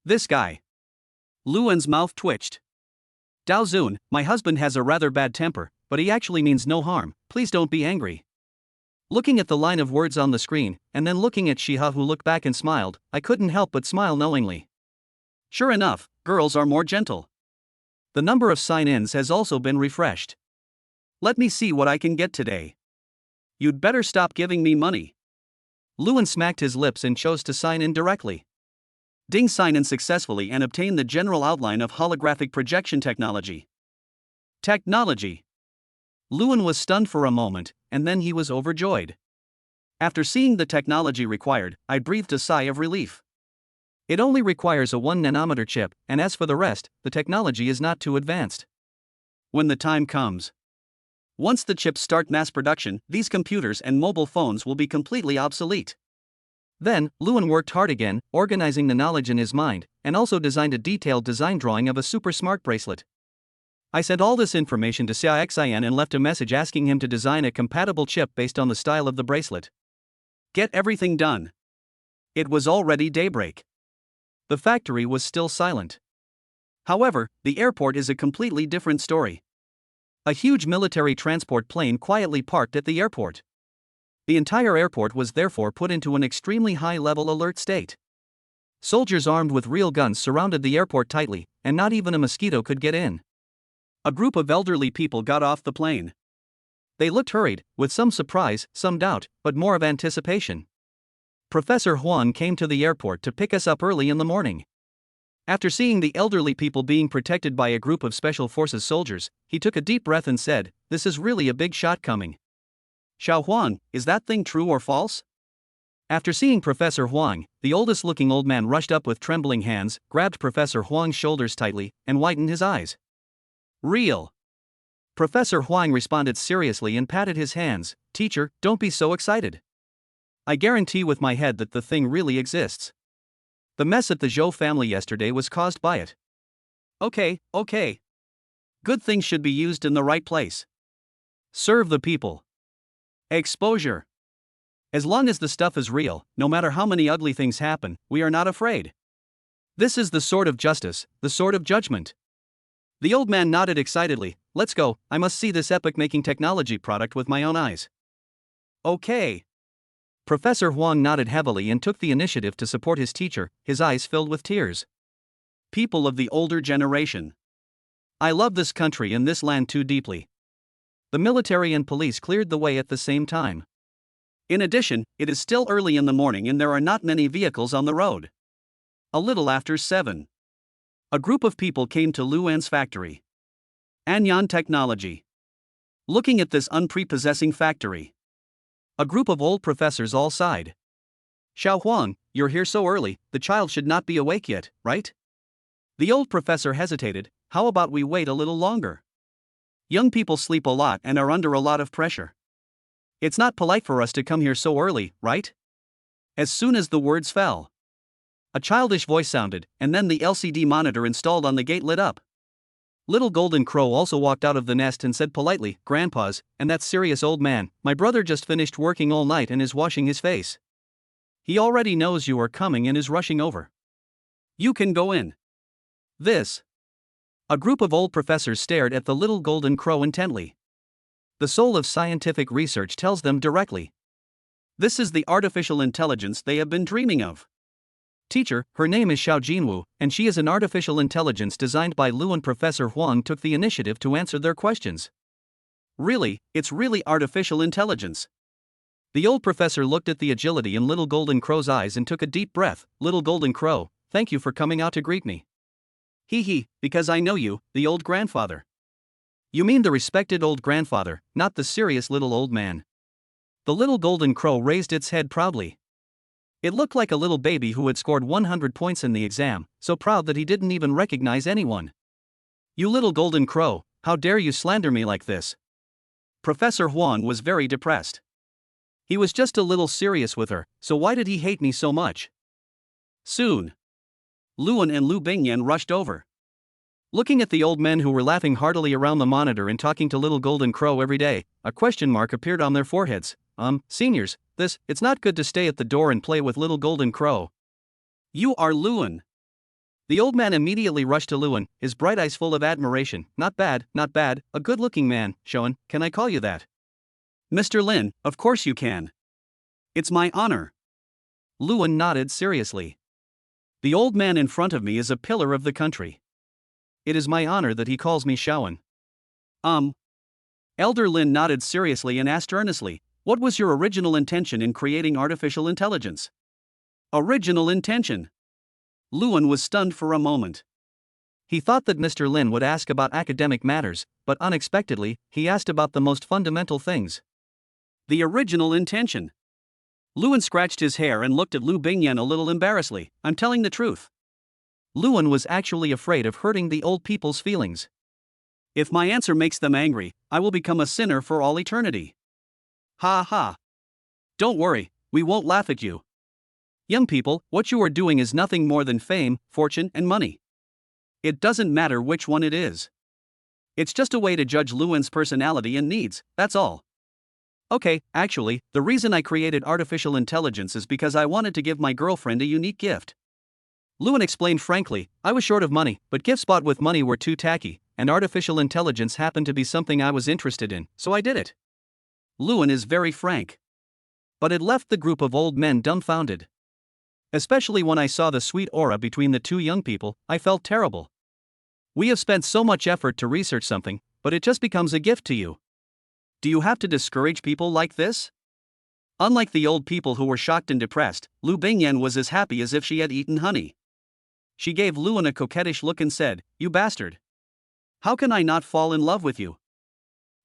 This guy. Luan's mouth twitched. Daozun, my husband has a rather bad temper, but he actually means no harm, please don't be angry. Looking at the line of words on the screen, and then looking at Shiha who looked back and smiled, I couldn't help but smile knowingly. Sure enough, girls are more gentle. The number of sign-ins has also been refreshed. Let me see what I can get today. You'd better stop giving me money. Luan smacked his lips and chose to sign in directly. Ding sign in successfully and obtain the general outline of holographic projection technology. Technology. Luan was stunned for a moment, and then he was overjoyed. After seeing the technology required, I breathed a sigh of relief. It only requires a 1 nanometer chip, and as for the rest, the technology is not too advanced. When the time comes. Once the chips start mass production, these computers and mobile phones will be completely obsolete. Then, Luan worked hard again, organizing the knowledge in his mind, and also designed a detailed design drawing of a super smart bracelet. I sent all this information to Xia Xian and left a message asking him to design a compatible chip based on the style of the bracelet. Get everything done. It was already daybreak. The factory was still silent. However, the airport is a completely different story. A huge military transport plane quietly parked at the airport. The entire airport was therefore put into an extremely high-level alert state. Soldiers armed with real guns surrounded the airport tightly, and not even a mosquito could get in. A group of elderly people got off the plane. They looked hurried, with some surprise, some doubt, but more of anticipation. Professor Huang came to the airport to pick us up early in the morning. After seeing the elderly people being protected by a group of Special Forces soldiers, he took a deep breath and said, "This is really a big shot coming." "Xiao Huang, is that thing true or false?" After seeing Professor Huang, the oldest-looking old man rushed up with trembling hands, grabbed Professor Huang's shoulders tightly, and widened his eyes. "Real." Professor Huang responded seriously and patted his hands. "Teacher, don't be so excited. I guarantee with my head that the thing really exists. The mess at the Zhou family yesterday was caused by it." Okay. Good things should be used in the right place. Serve the people. Exposure. As long as the stuff is real, no matter how many ugly things happen, we are not afraid. This is the sword of justice, the sword of judgment. The old man nodded excitedly. "Let's go, I must see this epoch-making technology product with my own eyes." Okay. Professor Huang nodded heavily and took the initiative to support his teacher, his eyes filled with tears. People of the older generation. I love this country and this land too deeply. The military and police cleared the way at the same time. In addition, it is still early in the morning and there are not many vehicles on the road. A little after 7. A group of people came to Luan's factory. Anyan Technology. Looking at this unprepossessing factory. A group of old professors all sighed. "Xiao Huang, you're here so early, the child should not be awake yet, right?" The old professor hesitated. "How about we wait a little longer? Young people sleep a lot and are under a lot of pressure. It's not polite for us to come here so early, right?" As soon as the words fell, a childish voice sounded, and then the LCD monitor installed on the gate lit up. Little Golden Crow also walked out of the nest and said politely, "Grandpa's, and that serious old man, my brother just finished working all night and is washing his face. He already knows you are coming and is rushing over. You can go in." This. A group of old professors stared at the little Golden Crow intently. The soul of scientific research tells them directly. This is the artificial intelligence they have been dreaming of. "Teacher, her name is Xiao Jinwu, and she is an artificial intelligence designed by Lu, and Professor Huang took the initiative to answer their questions." "Really, it's really artificial intelligence." The old professor looked at the agility in Little Golden Crow's eyes and took a deep breath. "Little Golden Crow, thank you for coming out to greet me." "Hee, because I know you, the old grandfather." "You mean the respected old grandfather, not the serious little old man." The Little Golden Crow raised its head proudly. It looked like a little baby who had scored 100 points in the exam, so proud that he didn't even recognize anyone. "You little Golden Crow, how dare you slander me like this?" Professor Huang was very depressed. He was just a little serious with her, so why did he hate me so much? Soon, Luan and Lu Bingyan rushed over. Looking at the old men who were laughing heartily around the monitor and talking to Little Golden Crow every day, a question mark appeared on their foreheads. Seniors, it's not good to stay at the door and play with Little Golden Crow." "You are Luan." The old man immediately rushed to Luan, his bright eyes full of admiration. Not bad, a good-looking man, Shoan, can I call you that?" "Mr. Lin, of course you can. It's my honor." Luan nodded seriously. "The old man in front of me is a pillar of the country. It is my honor that he calls me Xiaoan." Elder Lin nodded seriously and asked earnestly, "What was your original intention in creating artificial intelligence?" "Original intention?" Luan was stunned for a moment. He thought that Mr. Lin would ask about academic matters, but unexpectedly, he asked about the most fundamental things. "The original intention?" Luan scratched his hair and looked at Lu Bingyan a little embarrassedly. "I'm telling the truth." Luan was actually afraid of hurting the old people's feelings. "If my answer makes them angry, I will become a sinner for all eternity." Ha. "Don't worry, we won't laugh at you. Young people, what you are doing is nothing more than fame, fortune, and money. It doesn't matter which one it is. It's just a way to judge Luan's personality and needs, that's all. Okay, actually, the reason I created artificial intelligence is because I wanted to give my girlfriend a unique gift. Lewin explained frankly, I was short of money, but gifts bought with money were too tacky, and artificial intelligence happened to be something I was interested in, so I did it. Lewin is very frank. But it left the group of old men dumbfounded. Especially when I saw the sweet aura between the two young people, I felt terrible. We have spent so much effort to research something, but it just becomes a gift to you. Do you have to discourage people like this? Unlike the old people who were shocked and depressed, Lu Bingyan was as happy as if she had eaten honey. She gave Lewin a coquettish look and said, You bastard. How can I not fall in love with you?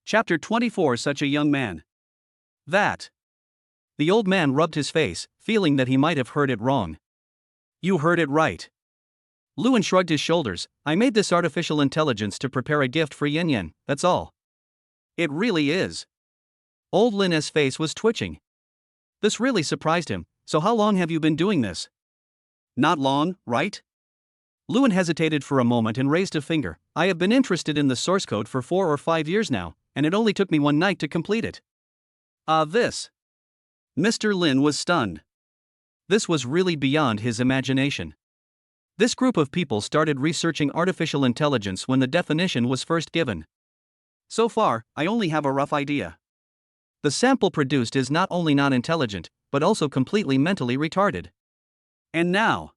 Chapter 24 Such a young man. That. The old man rubbed his face, feeling that he might have heard it wrong. You heard it right. Lewin shrugged his shoulders. I made this artificial intelligence to prepare a gift for Yin Yin, that's all. It really is. Old Lin's face was twitching. This really surprised him. So how long have you been doing this? Not long, right? Lewin hesitated for a moment and raised a finger. I have been interested in the source code for 4 or 5 years now, and it only took me one night to complete it. This. Mr. Lin was stunned. This was really beyond his imagination. This group of people started researching artificial intelligence when the definition was first given. So far, I only have a rough idea. The sample produced is not only not intelligent, but also completely mentally retarded. And now,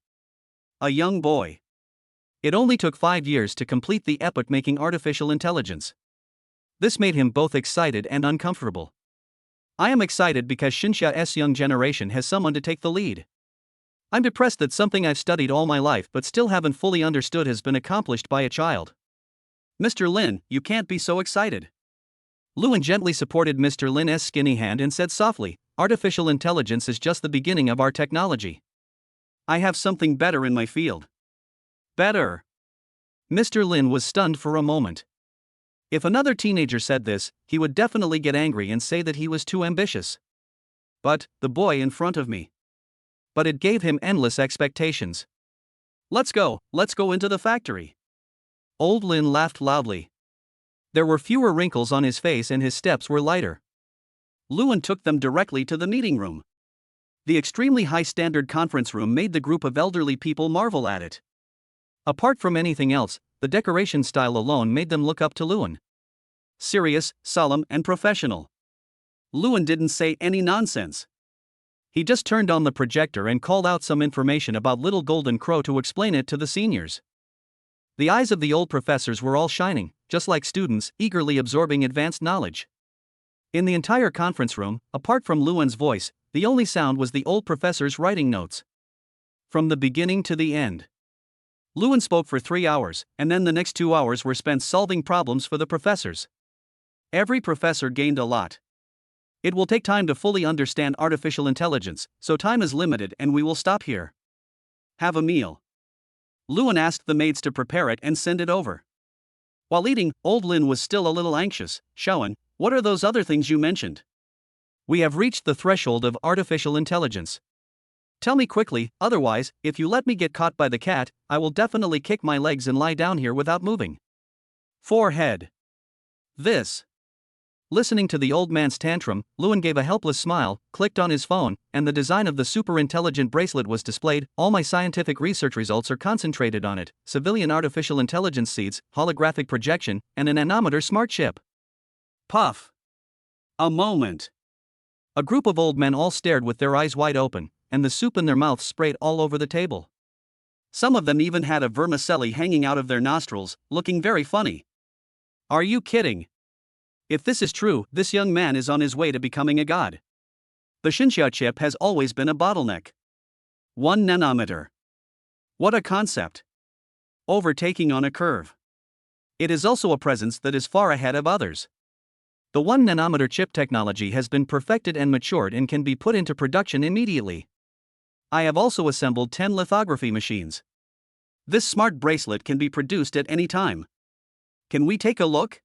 a young boy. It only took 5 years to complete the epoch-making artificial intelligence. This made him both excited and uncomfortable. I am excited because Xinxia's young generation has someone to take the lead. I'm depressed that something I've studied all my life but still haven't fully understood has been accomplished by a child. Mr. Lin, you can't be so excited. Lewin gently supported Mr. Lin's skinny hand and said softly, Artificial intelligence is just the beginning of our technology. I have something better in my field. Better. Mr. Lin was stunned for a moment. If another teenager said this, he would definitely get angry and say that he was too ambitious. But, the boy in front of me. But it gave him endless expectations. Let's go into the factory. Old Lin laughed loudly. There were fewer wrinkles on his face and his steps were lighter. Lewin took them directly to the meeting room. The extremely high-standard conference room made the group of elderly people marvel at it. Apart from anything else, the decoration style alone made them look up to Lewin. Serious, solemn, and professional. Lewin didn't say any nonsense. He just turned on the projector and called out some information about Little Golden Crow to explain it to the seniors. The eyes of the old professors were all shining, just like students eagerly absorbing advanced knowledge. In the entire conference room, apart from Lewin's voice, the only sound was the old professor's writing notes. From the beginning to the end. Lewin spoke for 3 hours, and then the next 2 hours were spent solving problems for the professors. Every professor gained a lot. It will take time to fully understand artificial intelligence, so time is limited and we will stop here. Have a meal. Lewin asked the maids to prepare it and send it over. While eating, old Lin was still a little anxious. Shaoan, what are those other things you mentioned? We have reached the threshold of artificial intelligence. Tell me quickly, otherwise, if you let me get caught by the cat, I will definitely kick my legs and lie down here without moving. Forehead. This. Listening to the old man's tantrum, Lewin gave a helpless smile, clicked on his phone, and the design of the super-intelligent bracelet was displayed. All my scientific research results are concentrated on it: civilian artificial intelligence seeds, holographic projection, and an nanometer smart chip. Puff. A moment. A group of old men all stared with their eyes wide open, and the soup in their mouths sprayed all over the table. Some of them even had a vermicelli hanging out of their nostrils, looking very funny. Are you kidding? If this is true, this young man is on his way to becoming a god. The Xinxia chip has always been a bottleneck. 1 nanometer. What a concept. Overtaking on a curve. It is also a presence that is far ahead of others. The 1 nanometer chip technology has been perfected and matured and can be put into production immediately. I have also assembled 10 lithography machines. This smart bracelet can be produced at any time. Can we take a look?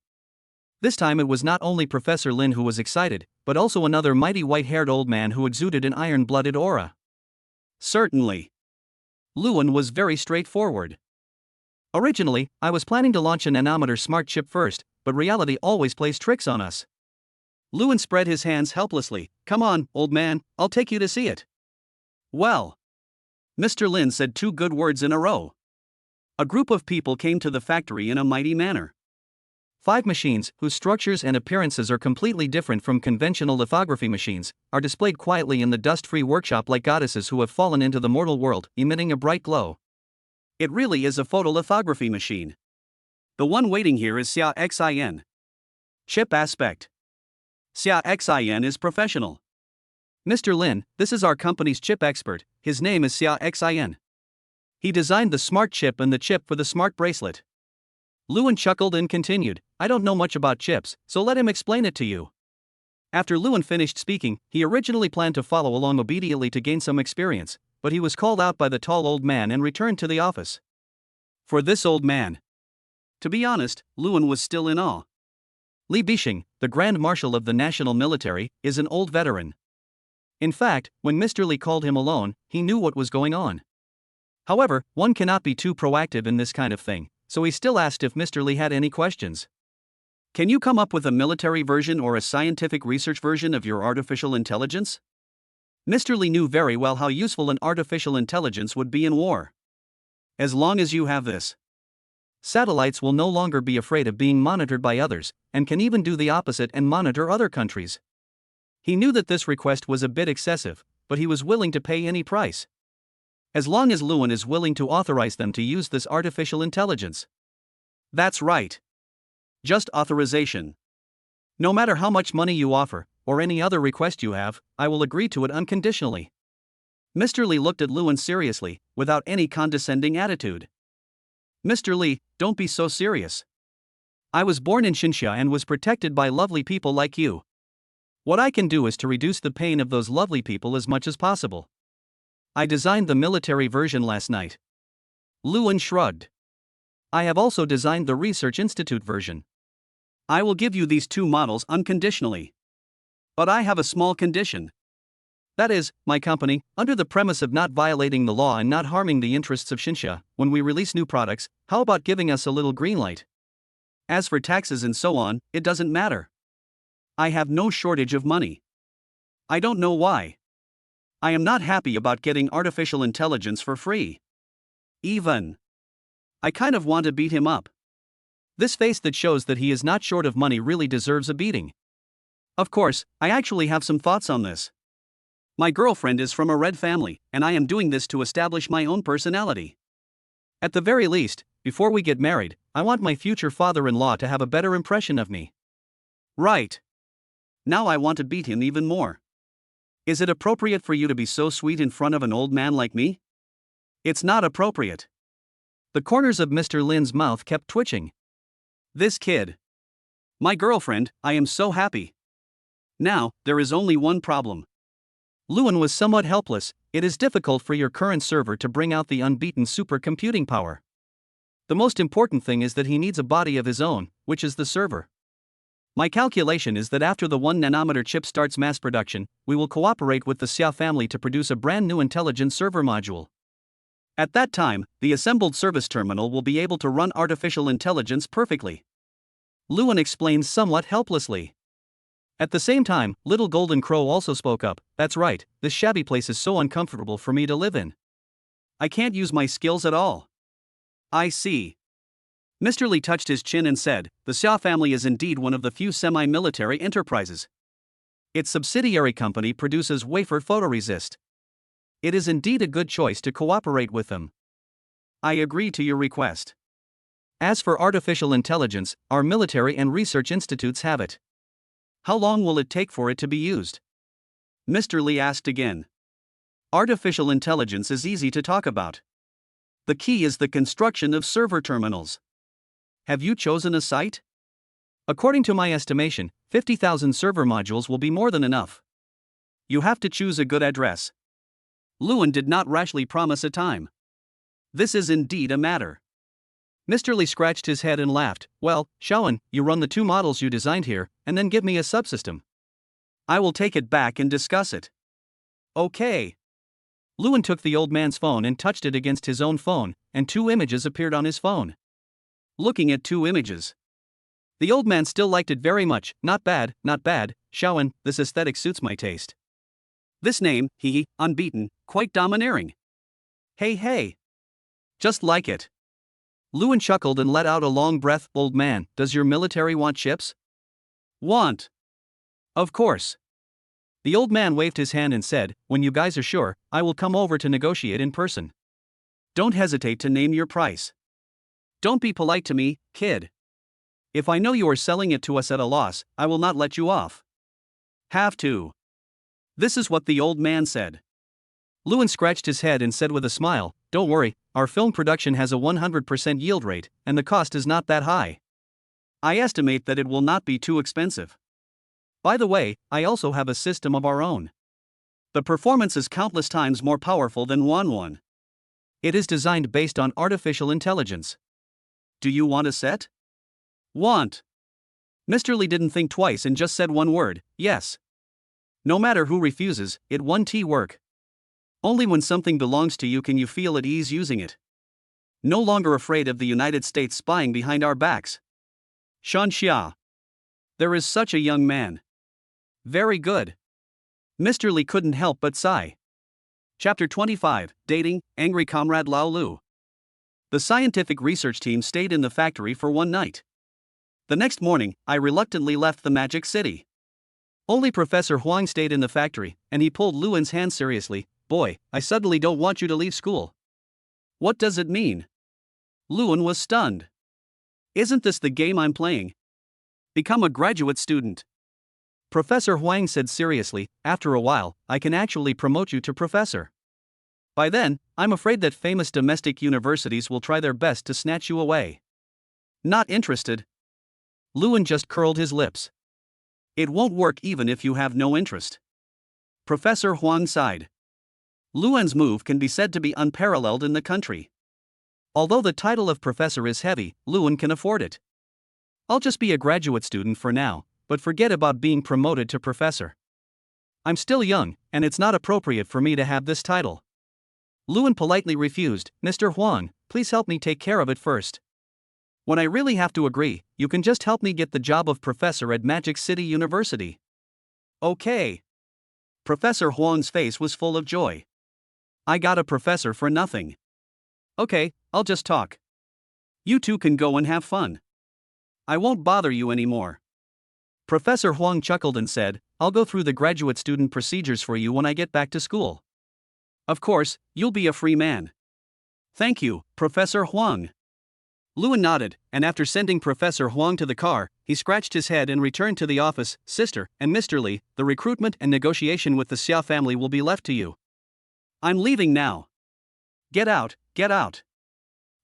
This time it was not only Professor Lin who was excited, but also another mighty white-haired old man who exuded an iron-blooded aura. Certainly. Lewin was very straightforward. Originally, I was planning to launch a nanometer smart chip first, but reality always plays tricks on us. Lewin spread his hands helplessly. Come on, old man, I'll take you to see it. Well. Mr. Lin said two good words in a row. A group of people came to the factory in a mighty manner. 5 machines, whose structures and appearances are completely different from conventional lithography machines, are displayed quietly in the dust-free workshop like goddesses who have fallen into the mortal world, emitting a bright glow. It really is a photolithography machine. The one waiting here is Xia Xin. Chip aspect. Xia Xin is professional. Mr. Lin, this is our company's chip expert, his name is Xia Xin. He designed the smart chip and the chip for the smart bracelet. Luan chuckled and continued, I don't know much about chips, so let him explain it to you. After Luan finished speaking, he originally planned to follow along obediently to gain some experience, but he was called out by the tall old man and returned to the office. For this old man. To be honest, Luan was still in awe. Li Bixing, the Grand Marshal of the National Military, is an old veteran. In fact, when Mr. Li called him alone, he knew what was going on. However, one cannot be too proactive in this kind of thing, so he still asked if Mr. Li had any questions. Can you come up with a military version or a scientific research version of your artificial intelligence? Mr. Li knew very well how useful an artificial intelligence would be in war. As long as you have this, satellites will no longer be afraid of being monitored by others, and can even do the opposite and monitor other countries. He knew that this request was a bit excessive, but he was willing to pay any price. As long as Luan is willing to authorize them to use this artificial intelligence. That's right. Just authorization. No matter how much money you offer, or any other request you have, I will agree to it unconditionally. Mr. Li looked at Luan seriously, without any condescending attitude. Mr. Li, don't be so serious. I was born in Xinxia and was protected by lovely people like you. What I can do is to reduce the pain of those lovely people as much as possible. I designed the military version last night. Luan shrugged. I have also designed the Research Institute version. I will give you these 2 models unconditionally. But I have a small condition. That is, my company, under the premise of not violating the law and not harming the interests of Xinxia, when we release new products, how about giving us a little green light? As for taxes and so on, it doesn't matter. I have no shortage of money. I don't know why. I am not happy about getting artificial intelligence for free. Even. I kind of want to beat him up. This face that shows that he is not short of money really deserves a beating. Of course, I actually have some thoughts on this. My girlfriend is from a red family, and I am doing this to establish my own personality. At the very least, before we get married, I want my future father-in-law to have a better impression of me. Right. Now I want to beat him even more. Is it appropriate for you to be so sweet in front of an old man like me? It's not appropriate. The corners of Mr. Lin's mouth kept twitching. This kid. My girlfriend, I am so happy. Now, there is only one problem. Luan was somewhat helpless. It is difficult for your current server to bring out the unbeaten supercomputing power. The most important thing is that he needs a body of his own, which is the server. My calculation is that after the 1 nanometer chip starts mass production, we will cooperate with the Xia family to produce a brand new intelligent server module. At that time, the assembled service terminal will be able to run artificial intelligence perfectly. Luan explained somewhat helplessly. At the same time, Little Golden Crow also spoke up, that's right, this shabby place is so uncomfortable for me to live in. I can't use my skills at all. I see. Mr. Li touched his chin and said, the Xia family is indeed one of the few semi-military enterprises. Its subsidiary company produces wafer photoresist. It is indeed a good choice to cooperate with them. I agree to your request. As for artificial intelligence, our military and research institutes have it. How long will it take for it to be used? Mr. Li asked again. Artificial intelligence is easy to talk about. The key is the construction of server terminals. Have you chosen a site? According to my estimation, 50,000 server modules will be more than enough. You have to choose a good address. Luan did not rashly promise a time. This is indeed a matter. Mr. Li scratched his head and laughed. Well, Shaoan, you run the 2 models you designed here, and then give me a subsystem. I will take it back and discuss it. Okay. Luan took the old man's phone and touched it against his own phone, and 2 images appeared on his phone. Looking at 2 images. The old man still liked it very much. Not bad, Shaoan, this aesthetic suits my taste. This name, unbeaten, quite domineering. Hey hey. Just like it. Lewin chuckled and let out a long breath. Old man, does your military want chips? Want. Of course. The old man waved his hand and said, when you guys are sure, I will come over to negotiate in person. Don't hesitate to name your price. Don't be polite to me, kid. If I know you are selling it to us at a loss, I will not let you off. Have to. This is what the old man said. Lewin scratched his head and said with a smile, don't worry, our film production has a 100% yield rate, and the cost is not that high. I estimate that it will not be too expensive. By the way, I also have a system of our own. The performance is countless times more powerful than one. It is designed based on artificial intelligence. Do you want a set? Want. Mr. Lee didn't think twice and just said one word, yes. No matter who refuses, it won't work. Only when something belongs to you can you feel at ease using it. No longer afraid of the United States spying behind our backs. Shan Xia. There is such a young man. Very good. Mr. Lee couldn't help but sigh. Chapter 25, Dating, Angry Comrade Lao Lu. The scientific research team stayed in the factory for one night. The next morning, I reluctantly left the Magic City. Only Professor Huang stayed in the factory, and he pulled Lewin's hand seriously. Boy, I suddenly don't want you to leave school. What does it mean? Lewin was stunned. Isn't this the game I'm playing? Become a graduate student. Professor Huang said seriously, after a while, I can actually promote you to professor. By then, I'm afraid that famous domestic universities will try their best to snatch you away. Not interested. Lewin just curled his lips. It won't work even if you have no interest. Professor Huang sighed. Lewin's move can be said to be unparalleled in the country. Although the title of professor is heavy, Lewin can afford it. I'll just be a graduate student for now, but forget about being promoted to professor. I'm still young, and it's not appropriate for me to have this title. Lewin politely refused. Mr. Huang, please help me take care of it first. When I really have to agree, you can just help me get the job of professor at Magic City University. Okay. Professor Huang's face was full of joy. I got a professor for nothing. Okay, I'll just talk. You two can go and have fun. I won't bother you anymore. Professor Huang chuckled and said, I'll go through the graduate student procedures for you when I get back to school. Of course, you'll be a free man. Thank you, Professor Huang. Lewin nodded, and after sending Professor Huang to the car, he scratched his head and returned to the office. Sister and Mr. Lee, the recruitment and negotiation with the Xia family will be left to you. I'm leaving now. Get out, get out.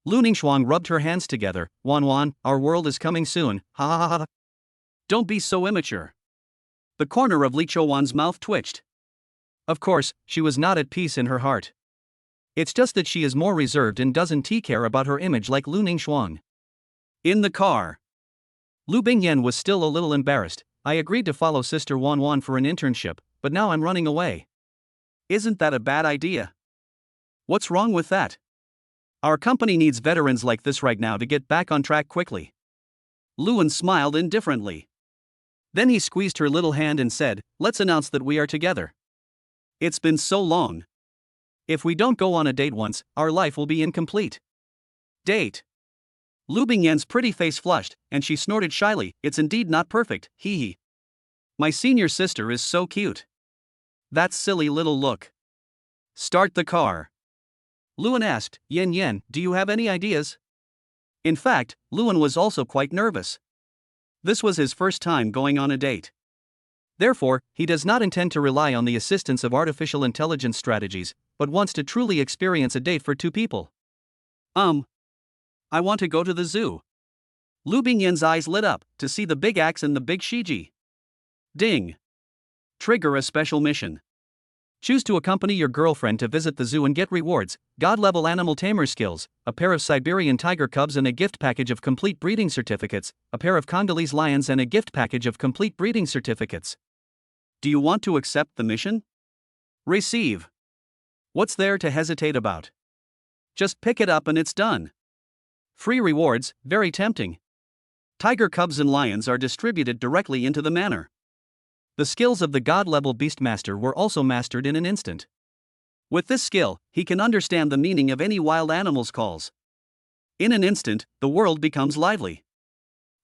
Lu Ningxuang rubbed her hands together. Wan, our world is coming soon, ha ha ha ha. Don't be so immature. The corner of Li Chouwan's mouth twitched. Of course, she was not at peace in her heart. It's just that she is more reserved and doesn't care about her image like Lu Ningxuang. In the car. Lu Bingyan was still a little embarrassed. I agreed to follow Sister Wan for an internship, but now I'm running away. Isn't that a bad idea? What's wrong with that? Our company needs veterans like this right now to get back on track quickly. Lewin smiled indifferently. Then he squeezed her little hand and said, let's announce that we are together. It's been so long. If we don't go on a date once, our life will be incomplete. Date. Lu Bingyan's pretty face flushed, and she snorted shyly, it's indeed not perfect, hee hee. My senior sister is so cute. That silly little look. Start the car. Lewin asked, Yen, do you have any ideas? In fact, Lewin was also quite nervous. This was his first time going on a date. Therefore, he does not intend to rely on the assistance of artificial intelligence strategies, but wants to truly experience a date for two people. I want to go to the zoo. Lu Bingyan's eyes lit up, to see the big axe and the big Shiji. Ding. Trigger a special mission. Choose to accompany your girlfriend to visit the zoo and get rewards, God-level animal tamer skills, a pair of Siberian tiger cubs and a gift package of complete breeding certificates, a pair of Congolese lions and a gift package of complete breeding certificates. Do you want to accept the mission? Receive. What's there to hesitate about? Just pick it up and it's done. Free rewards, very tempting. Tiger cubs and lions are distributed directly into the manor. The skills of the God-level Beastmaster were also mastered in an instant. With this skill, he can understand the meaning of any wild animal's calls. In an instant, the world becomes lively.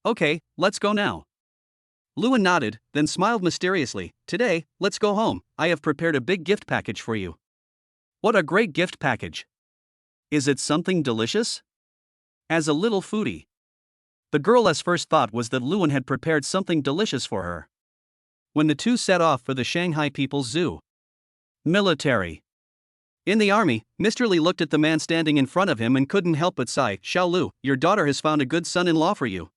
Okay, let's go now. Lewin nodded, then smiled mysteriously. Today, let's go home. I have prepared a big gift package for you. What a great gift package! Is it something delicious? As a little foodie, the girl's first thought was that Lewin had prepared something delicious for her. When the two set off for the Shanghai People's Zoo. Military. In the army, Mr. Li looked at the man standing in front of him and couldn't help but sigh. Xiao Lu, your daughter has found a good son-in-law for you.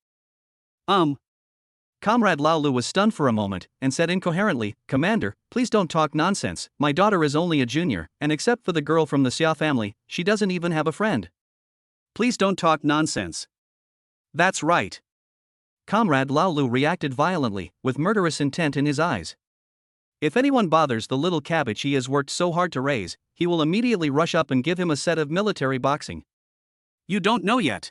Comrade Lao Lu was stunned for a moment and said incoherently, Commander, please don't talk nonsense. My daughter is only a junior, and except for the girl from the Xia family, she doesn't even have a friend. Please don't talk nonsense. That's right. Comrade Lao Lu reacted violently, with murderous intent in his eyes. If anyone bothers the little cabbage he has worked so hard to raise, he will immediately rush up and give him a set of military boxing. You don't know yet.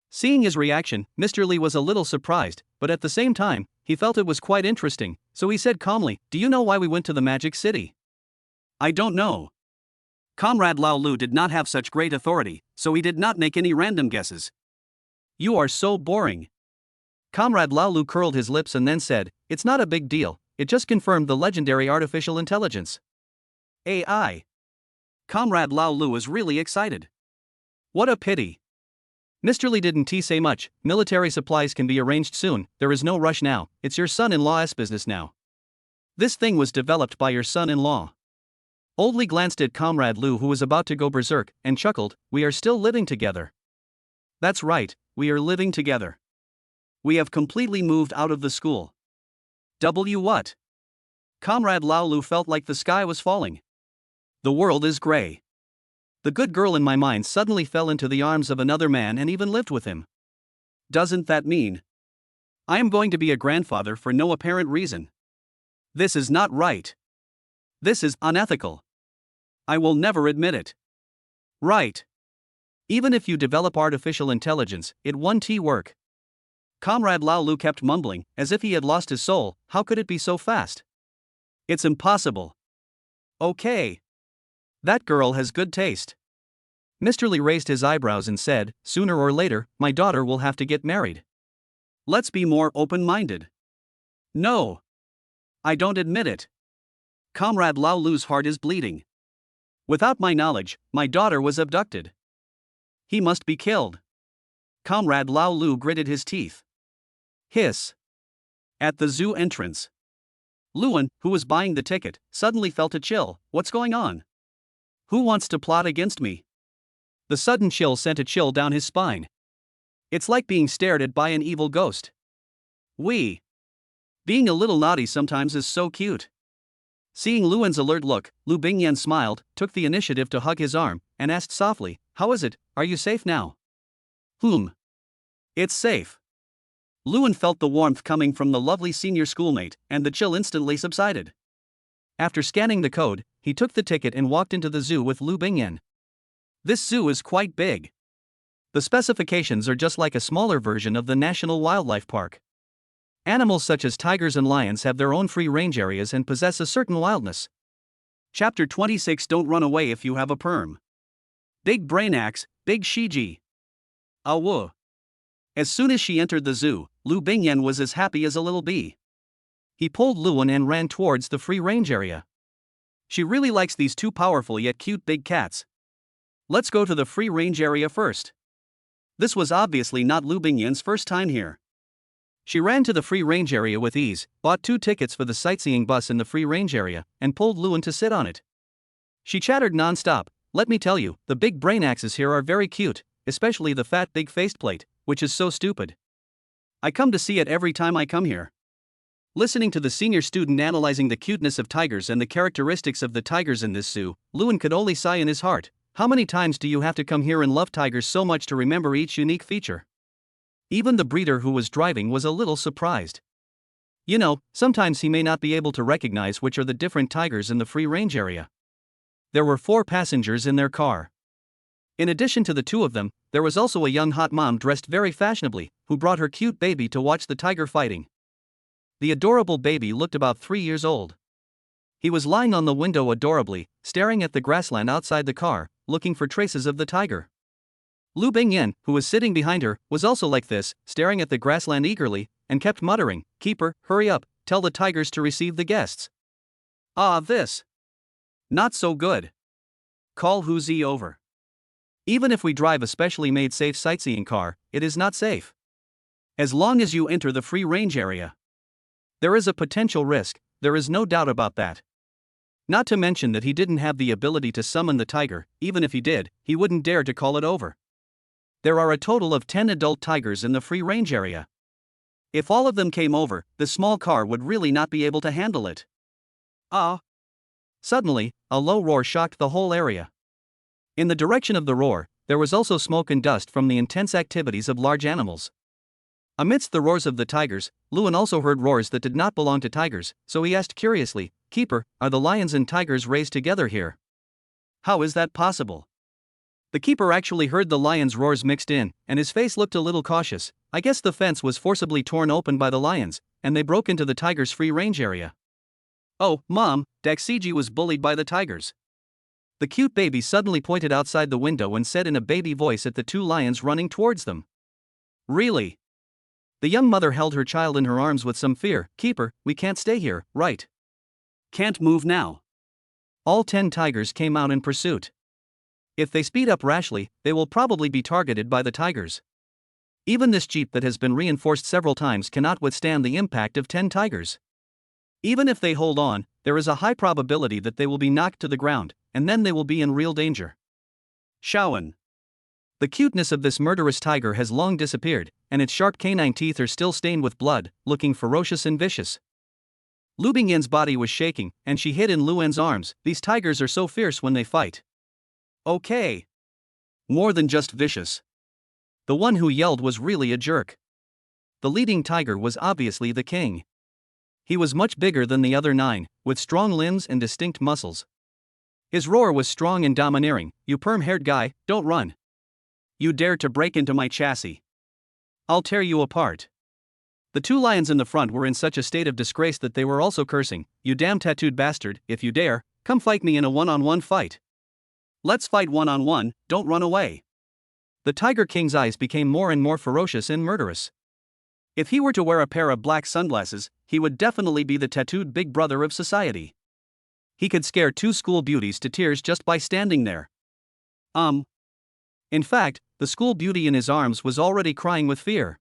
Seeing his reaction, Mr. Li was a little surprised, but at the same time, he felt it was quite interesting, so he said calmly, Do you know why we went to the Magic City? I don't know. Comrade Lao Lu did not have such great authority, so he did not make any random guesses. You are so boring. Comrade Lao Lu curled his lips and then said, It's not a big deal, it just confirmed the legendary artificial intelligence. AI. Comrade Lao Lu was really excited. What a pity. Mr. Li didn't say much. Military supplies can be arranged soon, there is no rush now, it's your son-in-law's business now. This thing was developed by your son-in-law. Old Li glanced at Comrade Lu, who was about to go berserk, and chuckled, We are still living together. That's right, we are living together. We have completely moved out of the school. What? Comrade Lao Lu felt like the sky was falling. The world is gray. The good girl in my mind suddenly fell into the arms of another man and even lived with him. Doesn't that mean I am going to be a grandfather for no apparent reason? This is not right. This is unethical. I will never admit it. Right. Even if you develop artificial intelligence, it won't work. Comrade Lao Lu kept mumbling, as if he had lost his soul. How could it be so fast? It's impossible. Okay. That girl has good taste. Mr. Li raised his eyebrows and said, Sooner or later, my daughter will have to get married. Let's be more open-minded. No. I don't admit it. Comrade Lao Lu's heart is bleeding. Without my knowledge, my daughter was abducted. He must be killed. Comrade Lao Lu gritted his teeth. Hiss. At the zoo entrance, Lewin, who was buying the ticket, suddenly felt a chill. What's going on? Who wants to plot against me? The sudden chill sent a chill down his spine. It's like being stared at by an evil ghost. Being a little naughty sometimes is so cute. Seeing Lewin's alert look, Lu Bingyan smiled, took the initiative to hug his arm, and asked softly, How is it? Are you safe now? It's safe. Lewin felt the warmth coming from the lovely senior schoolmate, and the chill instantly subsided. After scanning the code, he took the ticket and walked into the zoo with Lu Bingyan. This zoo is quite big. The specifications are just like a smaller version of the National Wildlife Park. Animals such as tigers and lions have their own free-range areas and possess a certain wildness. Chapter 26 Don't run away if you have a perm. Big brain axe, big Shiji. Awoo. As soon as she entered the zoo, Lu Bingyan was as happy as a little bee. He pulled Lewin and ran towards the free-range area. She really likes these two powerful yet cute big cats. Let's go to the free-range area first. This was obviously not Lu Bingyan's first time here. She ran to the free-range area with ease, bought 2 tickets for the sightseeing bus in the free-range area, and pulled Lewin to sit on it. She chattered non-stop. Let me tell you, the big brain axes here are very cute, especially the fat big faceplate, which is so stupid. I come to see it every time I come here. Listening to the senior student analyzing the cuteness of tigers and the characteristics of the tigers in this zoo, Lewin could only sigh in his heart. How many times do you have to come here and love tigers so much to remember each unique feature? Even the breeder who was driving was a little surprised. You know, sometimes he may not be able to recognize which are the different tigers in the free-range area. There were 4 passengers in their car. In addition to the 2 of them, there was also a young hot mom dressed very fashionably, who brought her cute baby to watch the tiger fighting. The adorable baby looked about 3 years old. He was lying on the window adorably, staring at the grassland outside the car, looking for traces of the tiger. Lu Bingyan, who was sitting behind her, was also like this, staring at the grassland eagerly, and kept muttering, "Keeper, hurry up, tell the tigers to receive the guests." Ah, this. Not so good. Call Huzi over. Even if we drive a specially made safe sightseeing car, it is not safe. As long as you enter the free range area. There is a potential risk, there is no doubt about that. Not to mention that he didn't have the ability to summon the tiger, even if he did, he wouldn't dare to call it over. There are a total of 10 adult tigers in the free range area. If all of them came over, the small car would really not be able to handle it. Ah! Suddenly, a low roar shocked the whole area. In the direction of the roar, there was also smoke and dust from the intense activities of large animals. Amidst the roars of the tigers, Luan also heard roars that did not belong to tigers, so he asked curiously, "Keeper, are the lions and tigers raised together here? How is that possible?" The keeper actually heard the lions' roars mixed in, and his face looked a little cautious. I guess the fence was forcibly torn open by the lions, and they broke into the tigers' free range area. Oh, Mom, Daxiji was bullied by the tigers. The cute baby suddenly pointed outside the window and said in a baby voice at the two lions running towards them. Really? The young mother held her child in her arms with some fear. "Keeper, we can't stay here, right? Can't move now." All 10 tigers came out in pursuit. If they speed up rashly, they will probably be targeted by the tigers. Even this jeep that has been reinforced several times cannot withstand the impact of 10 tigers. Even if they hold on, there is a high probability that they will be knocked to the ground, and then they will be in real danger. Shaoan. The cuteness of this murderous tiger has long disappeared, and its sharp canine teeth are still stained with blood, looking ferocious and vicious. Lu Bingyan's body was shaking, and she hid in Luan's arms. These tigers are so fierce when they fight. Okay. More than just vicious. The one who yelled was really a jerk. The leading tiger was obviously the king. He was much bigger than the other 9, with strong limbs and distinct muscles. His roar was strong and domineering. "You perm-haired guy, don't run. You dare to break into my chassis. I'll tear you apart." The 2 lions in the front were in such a state of disgrace that they were also cursing. "You damn tattooed bastard, if you dare, come fight me in a one-on-one fight. Let's fight one-on-one, don't run away." The Tiger King's eyes became more and more ferocious and murderous. If he were to wear a pair of black sunglasses, he would definitely be the tattooed big brother of society. He could scare 2 school beauties to tears just by standing there. In fact, the school beauty in his arms was already crying with fear.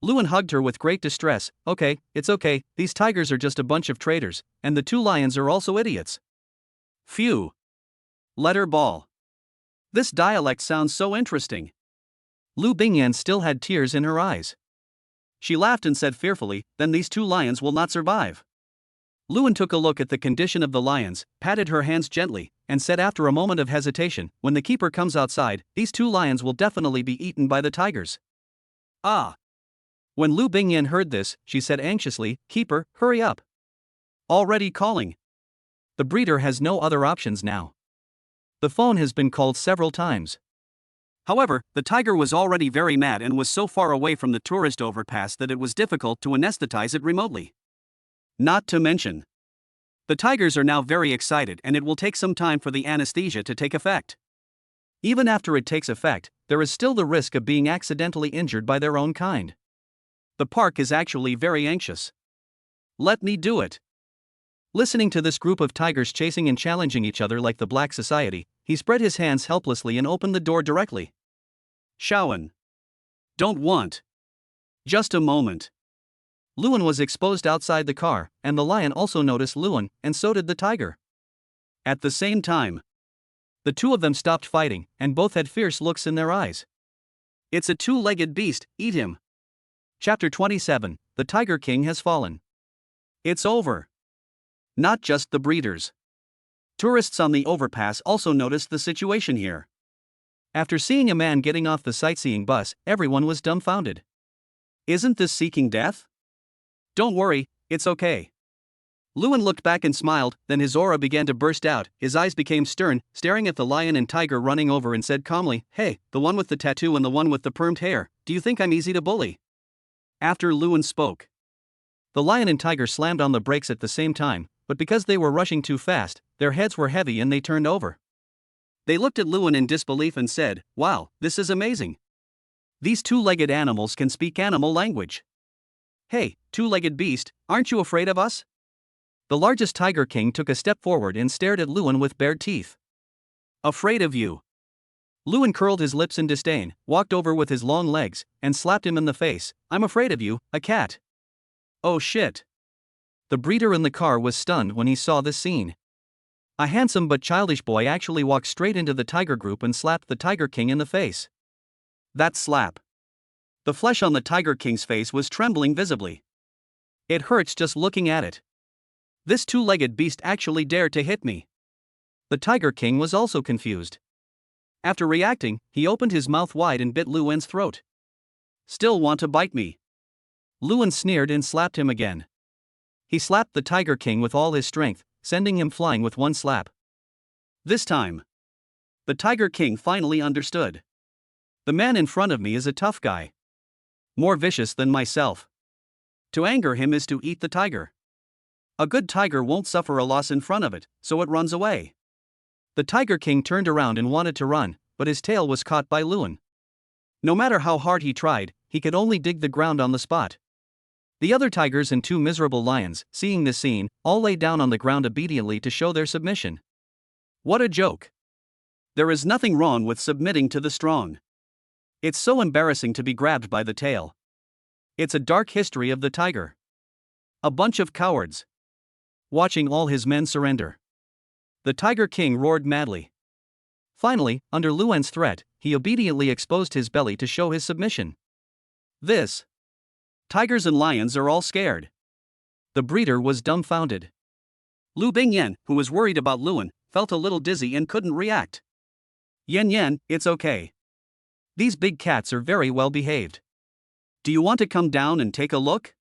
Luan hugged her with great distress. "Okay, it's okay, these tigers are just a bunch of traitors, and the 2 lions are also idiots." Phew. Letter ball. This dialect sounds so interesting. Lu Bingyan still had tears in her eyes. She laughed and said fearfully, "Then these 2 lions will not survive." Luan took a look at the condition of the lions, patted her hands gently, and said after a moment of hesitation, "When the keeper comes outside, these 2 lions will definitely be eaten by the tigers." Ah. When Lu Bingyan heard this, she said anxiously, "Keeper, hurry up. Already calling." The breeder has no other options now. The phone has been called several times. However, the tiger was already very mad and was so far away from the tourist overpass that it was difficult to anesthetize it remotely. Not to mention, the tigers are now very excited and it will take some time for the anesthesia to take effect. Even after it takes effect, there is still the risk of being accidentally injured by their own kind. The park is actually very anxious. Let me do it. Listening to this group of tigers chasing and challenging each other like the Black Society, he spread his hands helplessly and opened the door directly. Shaoan. Don't want. Just a moment. Luan was exposed outside the car, and the lion also noticed Luan, and so did the tiger. At the same time, the 2 of them stopped fighting, and both had fierce looks in their eyes. It's a 2-legged beast, eat him. Chapter 27, The Tiger King has fallen. It's over. Not just the breeders. Tourists on the overpass also noticed the situation here. After seeing a man getting off the sightseeing bus, everyone was dumbfounded. Isn't this seeking death? Don't worry, it's okay. Luan looked back and smiled, then his aura began to burst out, his eyes became stern, staring at the lion and tiger running over and said calmly, "Hey, the one with the tattoo and the one with the permed hair, do you think I'm easy to bully?" After Luan spoke, the lion and tiger slammed on the brakes at the same time, but because they were rushing too fast, their heads were heavy and they turned over. They looked at Lewin in disbelief and said, "Wow, this is amazing. These two-legged animals can speak animal language. Hey, two-legged beast, aren't you afraid of us?" The largest tiger king took a step forward and stared at Lewin with bared teeth. "Afraid of you?" Lewin curled his lips in disdain, walked over with his long legs, and slapped him in the face. "I'm afraid of you, a cat." "Oh shit." The breeder in the car was stunned when he saw this scene. A handsome but childish boy actually walked straight into the tiger group and slapped the tiger king in the face. That slap. The flesh on the tiger king's face was trembling visibly. "It hurts just looking at it. This two-legged beast actually dared to hit me." The tiger king was also confused. After reacting, he opened his mouth wide and bit Lewin's throat. "Still want to bite me?" Lewin sneered and slapped him again. He slapped the tiger king with all his strength, sending him flying with one slap. This time, the tiger king finally understood. The man in front of me is a tough guy. More vicious than myself. To anger him is to eat the tiger. A good tiger won't suffer a loss in front of it, so it runs away. The tiger king turned around and wanted to run, but his tail was caught by Lewin. No matter how hard he tried, he could only dig the ground on the spot. The other tigers and two miserable lions, seeing this scene, all lay down on the ground obediently to show their submission. What a joke. There is nothing wrong with submitting to the strong. It's so embarrassing to be grabbed by the tail. It's a dark history of the tiger. A bunch of cowards. Watching all his men surrender. The tiger king roared madly. Finally, under Lewin's threat, he obediently exposed his belly to show his submission. This. Tigers and lions are all scared. The breeder was dumbfounded. Lu Bingyan, who was worried about Lewin, felt a little dizzy and couldn't react. "Yan, it's okay. These big cats are very well behaved. Do you want to come down and take a look?"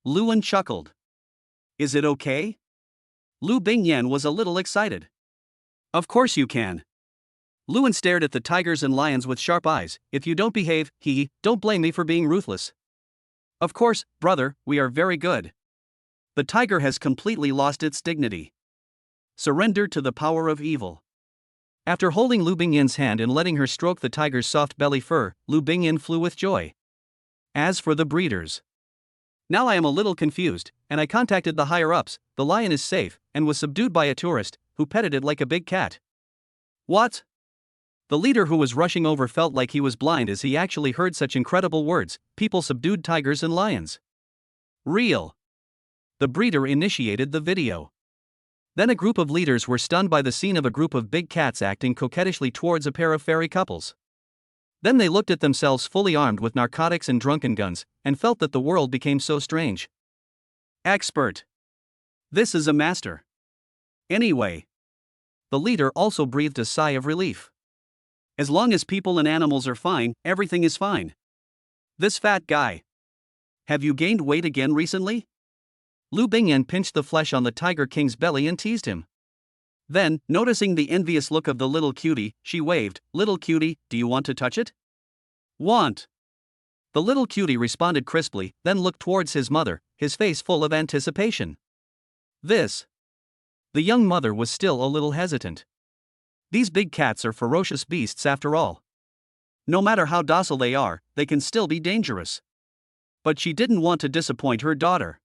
Lewin chuckled. "Is it okay?" Lu Bingyan was a little excited. "Of course you can." Lewin stared at the tigers and lions with sharp eyes. "If you don't behave, don't blame me for being ruthless." "Of course, brother, we are very good." The tiger has completely lost its dignity. Surrender to the power of evil. After holding Lu Bingyan's hand and letting her stroke the tiger's soft belly fur, Lu Bingyan flew with joy. As for the breeders. "Now I am a little confused, and I contacted the higher-ups. The lion is safe, and was subdued by a tourist, who petted it like a big cat." "What?" The leader who was rushing over felt like he was blind as he actually heard such incredible words. People subdued tigers and lions. Real. The breeder initiated the video. Then a group of leaders were stunned by the scene of a group of big cats acting coquettishly towards a pair of fairy couples. Then they looked at themselves fully armed with narcotics and drunken guns, and felt that the world became so strange. Expert. This is a master. Anyway. The leader also breathed a sigh of relief. As long as people and animals are fine, everything is fine. This fat guy. Have you gained weight again recently? Lu Bingyan pinched the flesh on the tiger king's belly and teased him. Then, noticing the envious look of the little cutie, she waved, "Little cutie, do you want to touch it?" "Want." The little cutie responded crisply, then looked towards his mother, his face full of anticipation. This. The young mother was still a little hesitant. These big cats are ferocious beasts after all. No matter how docile they are, they can still be dangerous. But she didn't want to disappoint her daughter.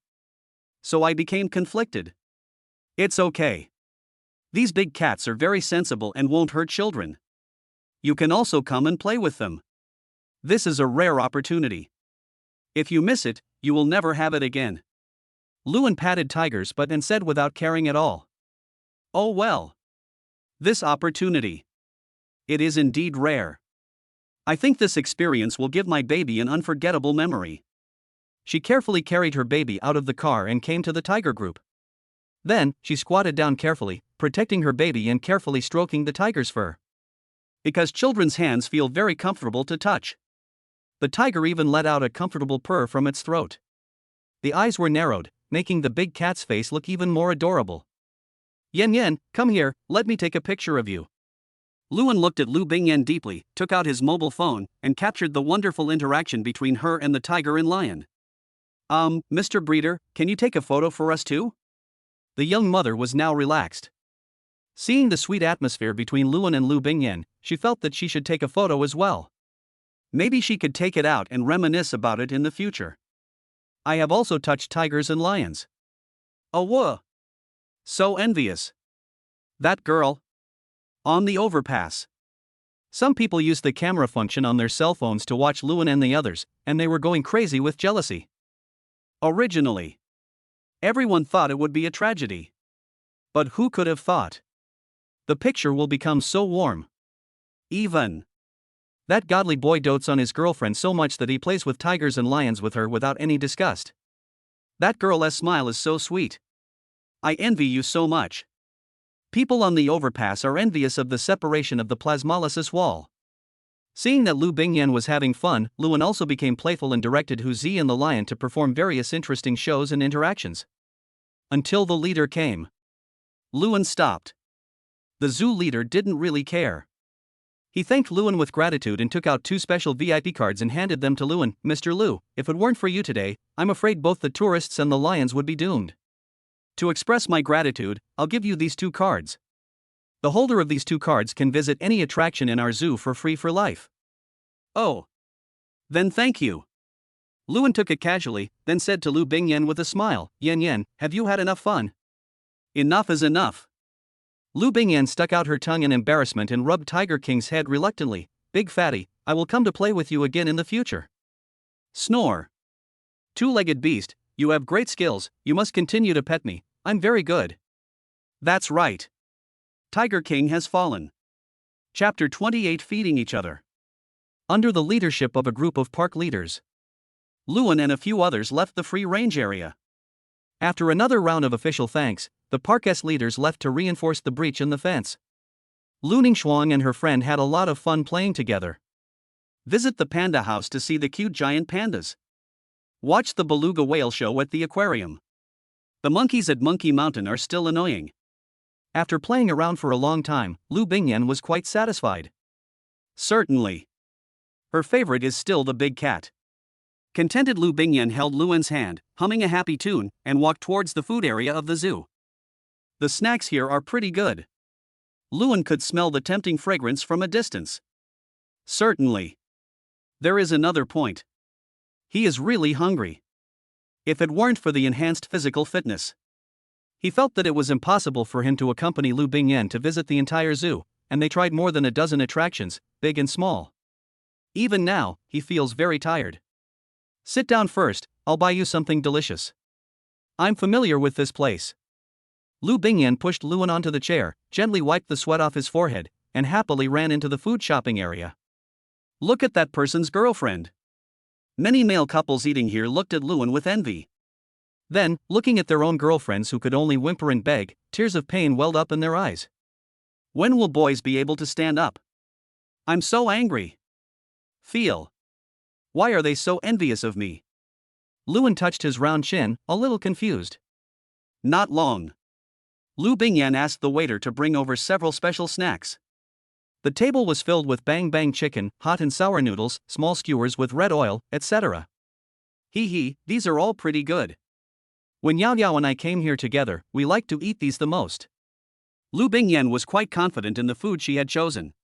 So I became conflicted. "It's okay. These big cats are very sensible and won't hurt children. You can also come and play with them. This is a rare opportunity. If you miss it, you will never have it again." Lewin patted tigers but and said without caring at all. "Oh well. This opportunity. It is indeed rare. I think this experience will give my baby an unforgettable memory." She carefully carried her baby out of the car and came to the tiger group. Then, she squatted down carefully, protecting her baby and carefully stroking the tiger's fur. Because children's hands feel very comfortable to touch. The tiger even let out a comfortable purr from its throat. The eyes were narrowed, making the big cat's face look even more adorable. Yan, come here, let me take a picture of you." Lewin looked at Lu Bingyan deeply, took out his mobile phone, and captured the wonderful interaction between her and the tiger and lion. Mr. Breeder, can you take a photo for us too?" The young mother was now relaxed. Seeing the sweet atmosphere between Luan and Lu Bingyan, she felt that she should take a photo as well. Maybe she could take it out and reminisce about it in the future. I have also touched tigers and lions. Oh, whoa! So envious. That girl. On the overpass. Some people used the camera function on their cell phones to watch Luan and the others, and they were going crazy with jealousy. Originally, everyone thought it would be a tragedy. But who could have thought? The picture will become so warm. Even. That godly boy dotes on his girlfriend so much that he plays with tigers and lions with her without any disgust. That girl's smile is so sweet. I envy you so much. People on the overpass are envious of the separation of the plasmolysis wall. Seeing that Lu Bingyan was having fun, Luan also became playful and directed Hu Zi and the lion to perform various interesting shows and interactions. Until the leader came. Luan stopped. The zoo leader didn't really care. He thanked Luan with gratitude and took out 2 special VIP cards and handed them to Luan. Mr. Lu, if it weren't for you today, I'm afraid both the tourists and the lions would be doomed. To express my gratitude, I'll give you these 2 cards. The holder of these 2 cards can visit any attraction in our zoo for free for life. Oh. Then thank you. Luan took it casually, then said to Lu Bingyan with a smile, Yen Yen, have you had enough fun? Enough is enough. Lu Bingyan stuck out her tongue in embarrassment and rubbed Tiger King's head reluctantly. Big fatty, I will come to play with you again in the future. Snore. Two-legged beast, you have great skills, you must continue to pet me, I'm very good. That's right. Tiger King has fallen. Chapter 28 Feeding Each Other. Under the leadership of a group of park leaders, Luan and a few others left the free-range area. After another round of official thanks, the park's leaders left to reinforce the breach in the fence. Lu Ningxuang and her friend had a lot of fun playing together. Visit the panda house to see the cute giant pandas. Watch the beluga whale show at the aquarium. The monkeys at Monkey Mountain are still annoying. After playing around for a long time, Lu Bingyan was quite satisfied. Certainly. Her favorite is still the big cat. Contented, Lu Bingyan held Luan's hand, humming a happy tune, and walked towards the food area of the zoo. The snacks here are pretty good. Luan could smell the tempting fragrance from a distance. Certainly. There is another point. He is really hungry. If it weren't for the enhanced physical fitness, he felt that it was impossible for him to accompany Lu Bingyan to visit the entire zoo, and they tried more than a dozen attractions, big and small. Even now, he feels very tired. Sit down first, I'll buy you something delicious. I'm familiar with this place. Lu Bingyan pushed Luan onto the chair, gently wiped the sweat off his forehead, and happily ran into the food shopping area. Look at that person's girlfriend. Many male couples eating here looked at Luan with envy. Then, looking at their own girlfriends who could only whimper and beg, tears of pain welled up in their eyes. When will boys be able to stand up? I'm so angry. Feel. Why are they so envious of me? Luan touched his round chin, a little confused. Not long. Lu Bingyan asked the waiter to bring over several special snacks. The table was filled with bang bang chicken, hot and sour noodles, small skewers with red oil, etc. Hee, these are all pretty good. When Yao Yao and I came here together, we liked to eat these the most. Lu Bingyan was quite confident in the food she had chosen.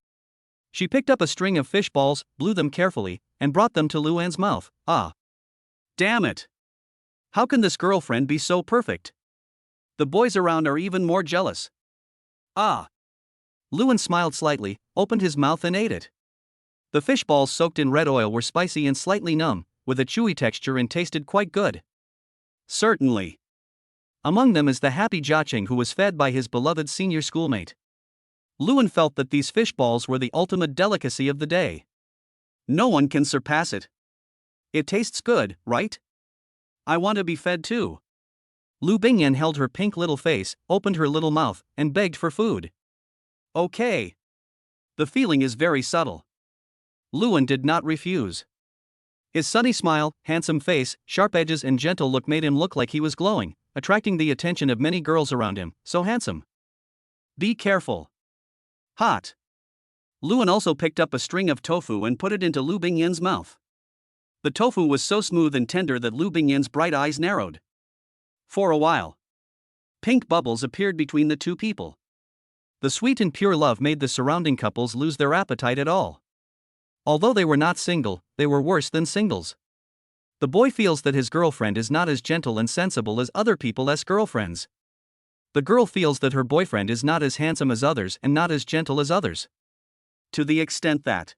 She picked up a string of fish balls, blew them carefully, and brought them to Luan's mouth. Ah! Damn it! How can this girlfriend be so perfect? The boys around are even more jealous. Ah! Luan smiled slightly, opened his mouth and ate it. The fish balls soaked in red oil were spicy and slightly numb, with a chewy texture and tasted quite good. Certainly. Among them is the happy Jiaqing, who was fed by his beloved senior schoolmate. Luan felt that these fish balls were the ultimate delicacy of the day. No one can surpass it. It tastes good, right? I want to be fed too. Lu Bingyan held her pink little face, opened her little mouth, and begged for food. Okay. The feeling is very subtle. Luan did not refuse. His sunny smile, handsome face, sharp edges and gentle look made him look like he was glowing, attracting the attention of many girls around him. So handsome. Be careful. Hot. Luan also picked up a string of tofu and put it into Lu Bingyan's mouth. The tofu was so smooth and tender that Lu Bingyan's bright eyes narrowed. For a while, Pink bubbles appeared between the two people. The sweet and pure love made the surrounding couples lose their appetite at all. Although they were not single, they were worse than singles. The boy feels that his girlfriend is not as gentle and sensible as other people's girlfriends. The girl feels that her boyfriend is not as handsome as others and not as gentle as others. To the extent that,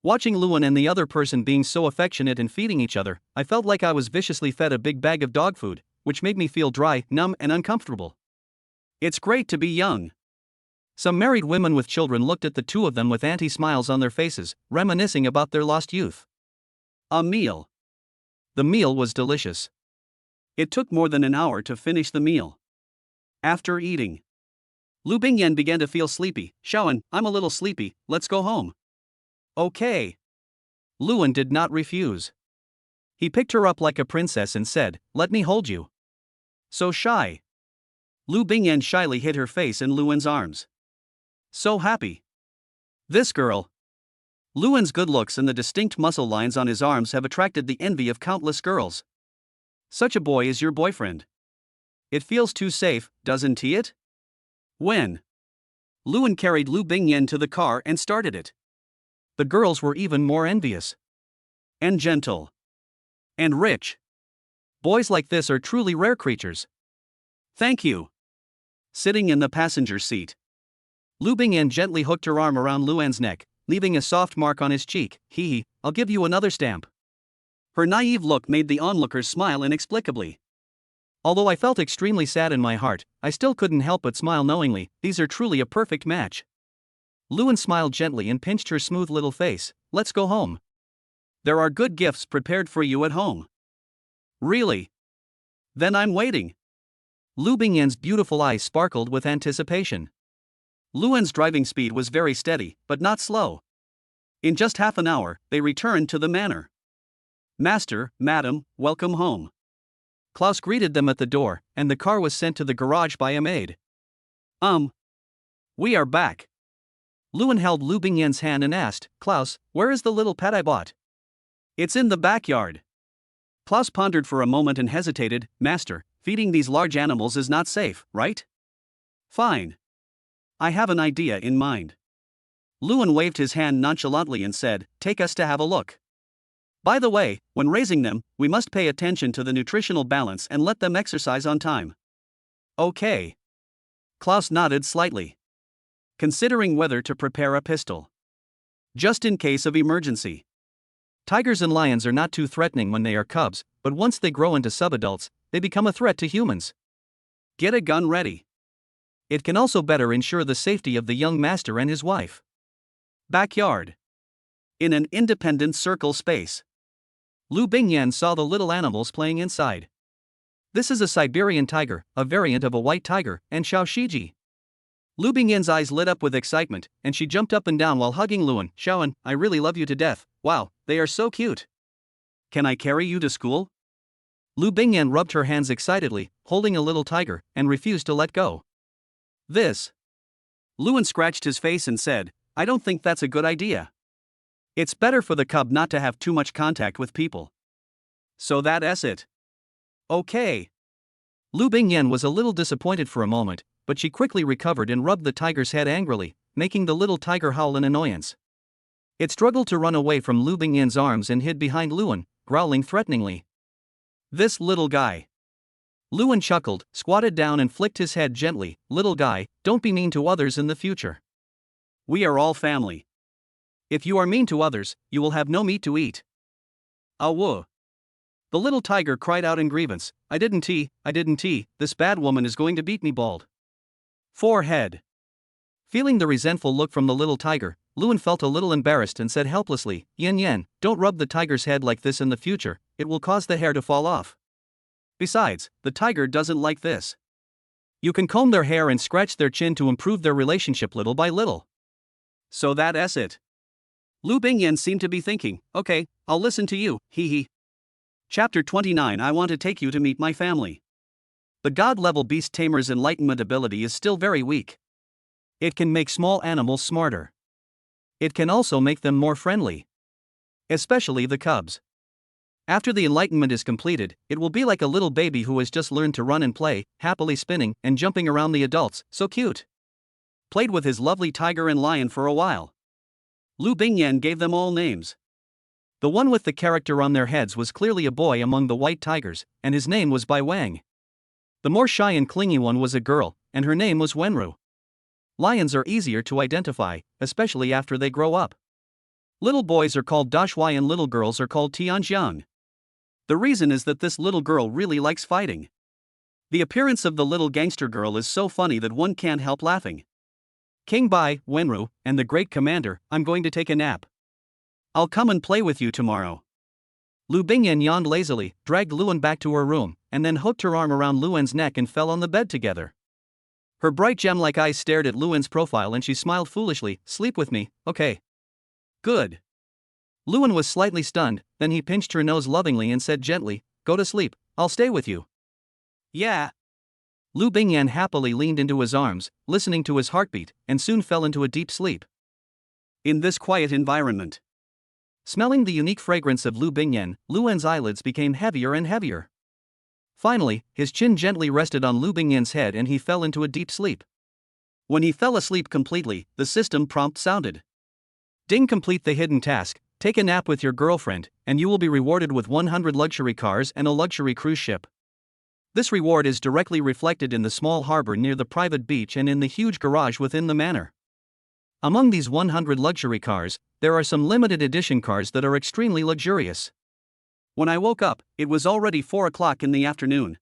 watching Luan and the other person being so affectionate and feeding each other, I felt like I was viciously fed a big bag of dog food, which made me feel dry, numb, and uncomfortable. It's great to be young. Some married women with children looked at the two of them with anti-smiles on their faces, reminiscing about their lost youth. A meal. The meal was delicious. It took more than an hour to finish the meal. After eating, Lu Bingyan began to feel sleepy. Xiaoan, I'm a little sleepy, let's go home. Okay. Luan did not refuse. He picked her up like a princess and said, let me hold you. So shy. Lu Bingyan shyly hid her face in Luan's arms. So happy. This girl. Luan's good looks and the distinct muscle lines on his arms have attracted the envy of countless girls. Such a boy is your boyfriend. It feels too safe, doesn't it? When Luan carried Lu Bingyan to the car and started it, the girls were even more envious. And gentle. And rich. Boys like this are truly rare creatures. Thank you. Sitting in the passenger seat, Lu Bingyan gently hooked her arm around Luan's neck, leaving a soft mark on his cheek. Hee, I'll give you another stamp. Her naive look made the onlookers smile inexplicably. Although I felt extremely sad in my heart, I still couldn't help but smile knowingly, these are truly a perfect match. Luan smiled gently and pinched her smooth little face. Let's go home. There are good gifts prepared for you at home. Really? Then I'm waiting. Lu Bingyan's beautiful eyes sparkled with anticipation. Luan's driving speed was very steady, but not slow. In just half an hour, they returned to the manor. Master, madam, welcome home. Klaus greeted them at the door, and the car was sent to the garage by a maid. We are back. Luan held Lu Bingyan's hand and asked, Klaus, where is the little pet I bought? It's in the backyard. Klaus pondered for a moment and hesitated. Master, feeding these large animals is not safe, right? Fine. I have an idea in mind. Luan waved his hand nonchalantly and said, take us to have a look. By the way, when raising them, we must pay attention to the nutritional balance and let them exercise on time. Okay. Klaus nodded slightly, considering whether to prepare a pistol, just in case of emergency. Tigers and lions are not too threatening when they are cubs, but once they grow into subadults, they become a threat to humans. Get a gun ready. It can also better ensure the safety of the young master and his wife. Backyard. In an independent circle space, Lu Bingyan saw the little animals playing inside. This is a Siberian tiger, a variant of a white tiger, and Xiaoshiji. Lu Bingyan's eyes lit up with excitement, and she jumped up and down while hugging Luan. Xiaoan, I really love you to death. Wow, they are so cute. Can I carry you to school? Lu Bingyan rubbed her hands excitedly, holding a little tiger, and refused to let go. This. Luan scratched his face and said, I don't think that's a good idea. It's better for the cub not to have too much contact with people. So that's it. Okay. Lu Bingyan was a little disappointed for a moment, but she quickly recovered and rubbed the tiger's head angrily, making the little tiger howl in annoyance. It struggled to run away from Lu Bingyan's arms and hid behind Luan, growling threateningly. This little guy. Luan chuckled, squatted down and flicked his head gently. Little guy, don't be mean to others in the future. We are all family. If you are mean to others, you will have no meat to eat. Awoo. The little tiger cried out in grievance. I didn't this bad woman is going to beat me bald. Forehead. Feeling the resentful look from the little tiger, Luan felt a little embarrassed and said helplessly, Yan, don't rub the tiger's head like this in the future, it will cause the hair to fall off. Besides, the tiger doesn't like this. You can comb their hair and scratch their chin to improve their relationship little by little. So that's it. Lu Bingyan seemed to be thinking, okay, I'll listen to you, hee. Chapter 29 I want to take you to meet my family. The god-level beast tamer's enlightenment ability is still very weak. It can make small animals smarter. It can also make them more friendly. Especially the cubs. After the enlightenment is completed, it will be like a little baby who has just learned to run and play, happily spinning and jumping around the adults, so cute. Played with his lovely tiger and lion for a while. Lu Bingyan gave them all names. The one with the character on their heads was clearly a boy among the white tigers, and his name was Bai Wang. The more shy and clingy one was a girl, and her name was Wenru. Lions are easier to identify, especially after they grow up. Little boys are called Dashuai and little girls are called Tianjiang. The reason is that this little girl really likes fighting. The appearance of the little gangster girl is so funny that one can't help laughing. King Bai, Wenru, and the great commander, I'm going to take a nap. I'll come and play with you tomorrow. Lu Bingyan yawned lazily, dragged Luan back to her room, and then hooked her arm around Luan's neck and fell on the bed together. Her bright gem-like eyes stared at Luan's profile and she smiled foolishly. Sleep with me, okay? Good. Luan was slightly stunned, then he pinched her nose lovingly and said gently, go to sleep, I'll stay with you. Yeah. Lu Bingyan happily leaned into his arms, listening to his heartbeat, and soon fell into a deep sleep. In this quiet environment. Smelling the unique fragrance of Lu Bingyan, Luan's eyelids became heavier and heavier. Finally, his chin gently rested on Lu Bingyan's head and he fell into a deep sleep. When he fell asleep completely, the system prompt sounded. Ding, complete the hidden task. Take a nap with your girlfriend, and you will be rewarded with 100 luxury cars and a luxury cruise ship. This reward is directly reflected in the small harbor near the private beach and in the huge garage within the manor. Among these 100 luxury cars, there are some limited edition cars that are extremely luxurious. When I woke up, it was already 4 o'clock in the afternoon.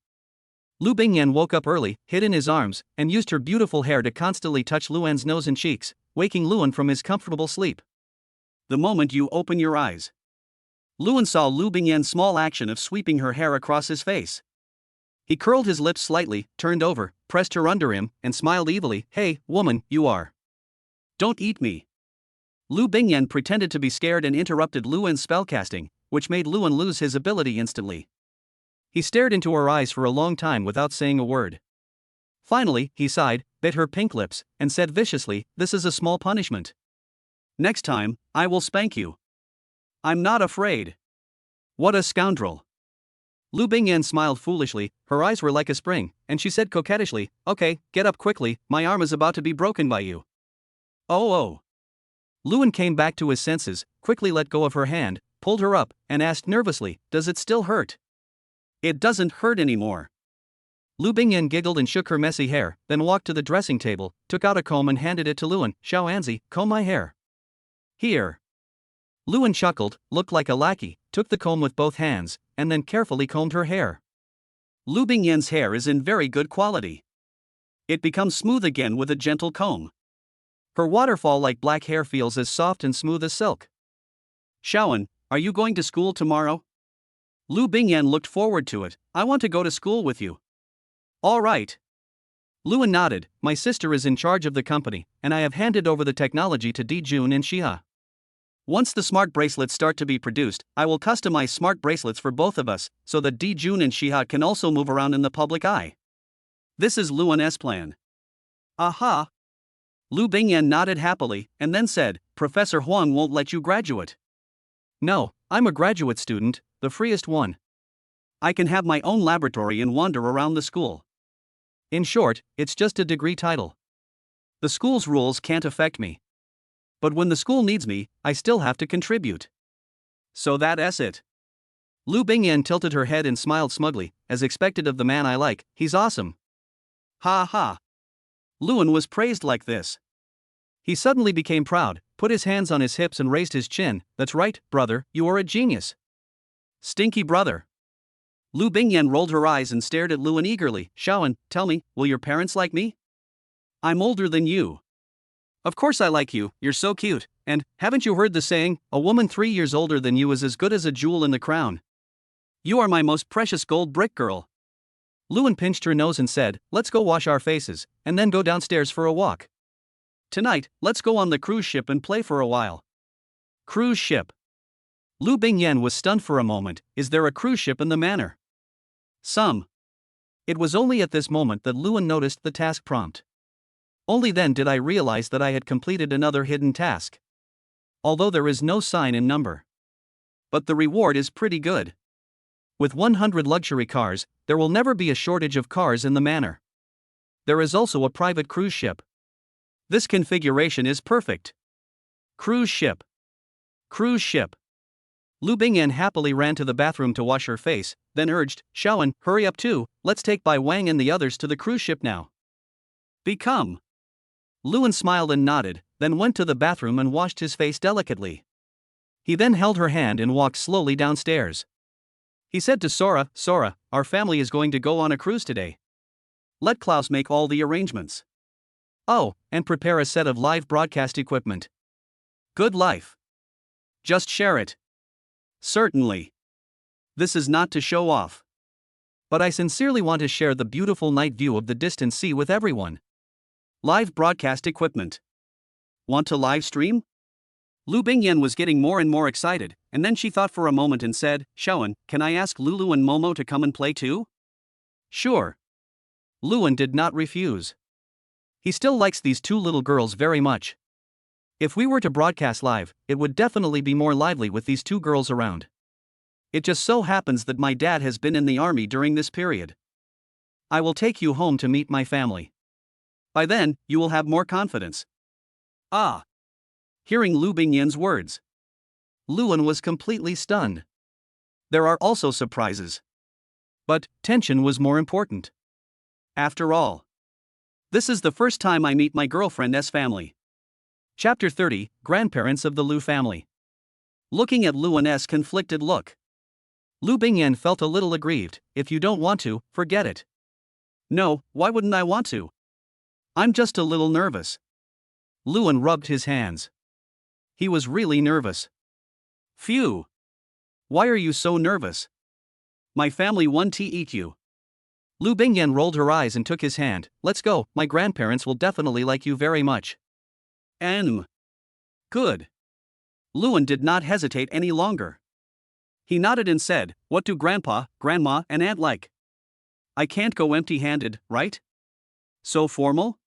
Lu Bingyan woke up early, hid in his arms, and used her beautiful hair to constantly touch Luan's nose and cheeks, waking Luan from his comfortable sleep. The moment you open your eyes, Luan saw Lu Bingyan's small action of sweeping her hair across his face. He curled his lips slightly, turned over, pressed her under him, and smiled evilly. Hey, woman, you are. Don't eat me. Lu Bingyan pretended to be scared and interrupted Luan's spellcasting, which made Luan lose his ability instantly. He stared into her eyes for a long time without saying a word. Finally, he sighed, bit her pink lips, and said viciously, this is a small punishment. Next time, I will spank you. I'm not afraid. What a scoundrel. Lu Bingyan smiled foolishly, her eyes were like a spring, and she said coquettishly, okay, get up quickly, my arm is about to be broken by you. Oh. Luan came back to his senses, quickly let go of her hand, pulled her up, and asked nervously, does it still hurt? It doesn't hurt anymore. Lu Bingyan giggled and shook her messy hair, then walked to the dressing table, took out a comb and handed it to Luan. Xiao, comb my hair. Here. Luan chuckled, looked like a lackey, took the comb with both hands, and then carefully combed her hair. Lu Bingyan's hair is in very good quality. It becomes smooth again with a gentle comb. Her waterfall-like black hair feels as soft and smooth as silk. Xiaoan, are you going to school tomorrow? Lu Bingyan looked forward to it. I want to go to school with you. All right. Luan nodded. My sister is in charge of the company, and I have handed over the technology to Dijun and Shiha. Once the smart bracelets start to be produced, I will customize smart bracelets for both of us, so that Dijun and Shiha can also move around in the public eye. This is Luan's plan. Aha! Lu Bingyan nodded happily, and then said, Professor Huang won't let you graduate. No, I'm a graduate student, the freest one. I can have my own laboratory and wander around the school. In short, it's just a degree title. The school's rules can't affect me. But when the school needs me, I still have to contribute. So that's it. Lu Bingyan tilted her head and smiled smugly, as expected of the man I like, he's awesome. Ha ha. Luan was praised like this. He suddenly became proud, put his hands on his hips and raised his chin. That's right, brother, you are a genius. Stinky brother. Lu Bingyan rolled her eyes and stared at Luan eagerly. Xiaoan, tell me, will your parents like me? I'm older than you. Of course I like you, you're so cute, and, haven't you heard the saying, a woman 3 years older than you is as good as a jewel in the crown? You are my most precious gold brick girl. Luan pinched her nose and said, let's go wash our faces, and then go downstairs for a walk. Tonight, let's go on the cruise ship and play for a while. Cruise ship. Lu Bingyan was stunned for a moment. Is there a cruise ship in the manor? Some. It was only at this moment that Luan noticed the task prompt. Only then did I realize that I had completed another hidden task. Although there is no sign in number. But the reward is pretty good. With 100 luxury cars, there will never be a shortage of cars in the manor. There is also a private cruise ship. This configuration is perfect. Cruise ship. Cruise ship. Lu Bingyan happily ran to the bathroom to wash her face, then urged, Shaoan, hurry up too, let's take Bai Wang and the others to the cruise ship now. Become. Luan smiled and nodded, then went to the bathroom and washed his face delicately. He then held her hand and walked slowly downstairs. He said to Sora, Sora, our family is going to go on a cruise today. Let Klaus make all the arrangements. Oh, and prepare a set of live broadcast equipment. Good life. Just share it. Certainly. This is not to show off. But I sincerely want to share the beautiful night view of the distant sea with everyone. Live broadcast equipment. Want to live stream? Lu Bingyan was getting more and more excited, and then she thought for a moment and said, Shaoan, can I ask Lulu and Momo to come and play too? Sure. Luan did not refuse. He still likes these two little girls very much. If we were to broadcast live, it would definitely be more lively with these two girls around. It just so happens that my dad has been in the army during this period. I will take you home to meet my family. By then, you will have more confidence. Ah! Hearing Lu Bingyan's words, Luan was completely stunned. There are also surprises. But tension was more important. After all, this is the first time I meet my girlfriend's family. Chapter 30, Grandparents of the Lu family. Looking at Luan's conflicted look, Lu Bingyan felt a little aggrieved. If you don't want to, forget it. No, why wouldn't I want to? I'm just a little nervous. Luan rubbed his hands. He was really nervous. Phew. Why are you so nervous? My family want to eat you. Lu Bingyan rolled her eyes and took his hand. Let's go, my grandparents will definitely like you very much. Good. Luan did not hesitate any longer. He nodded and said, what do Grandpa, Grandma, and Aunt like? I can't go empty-handed, right? So formal?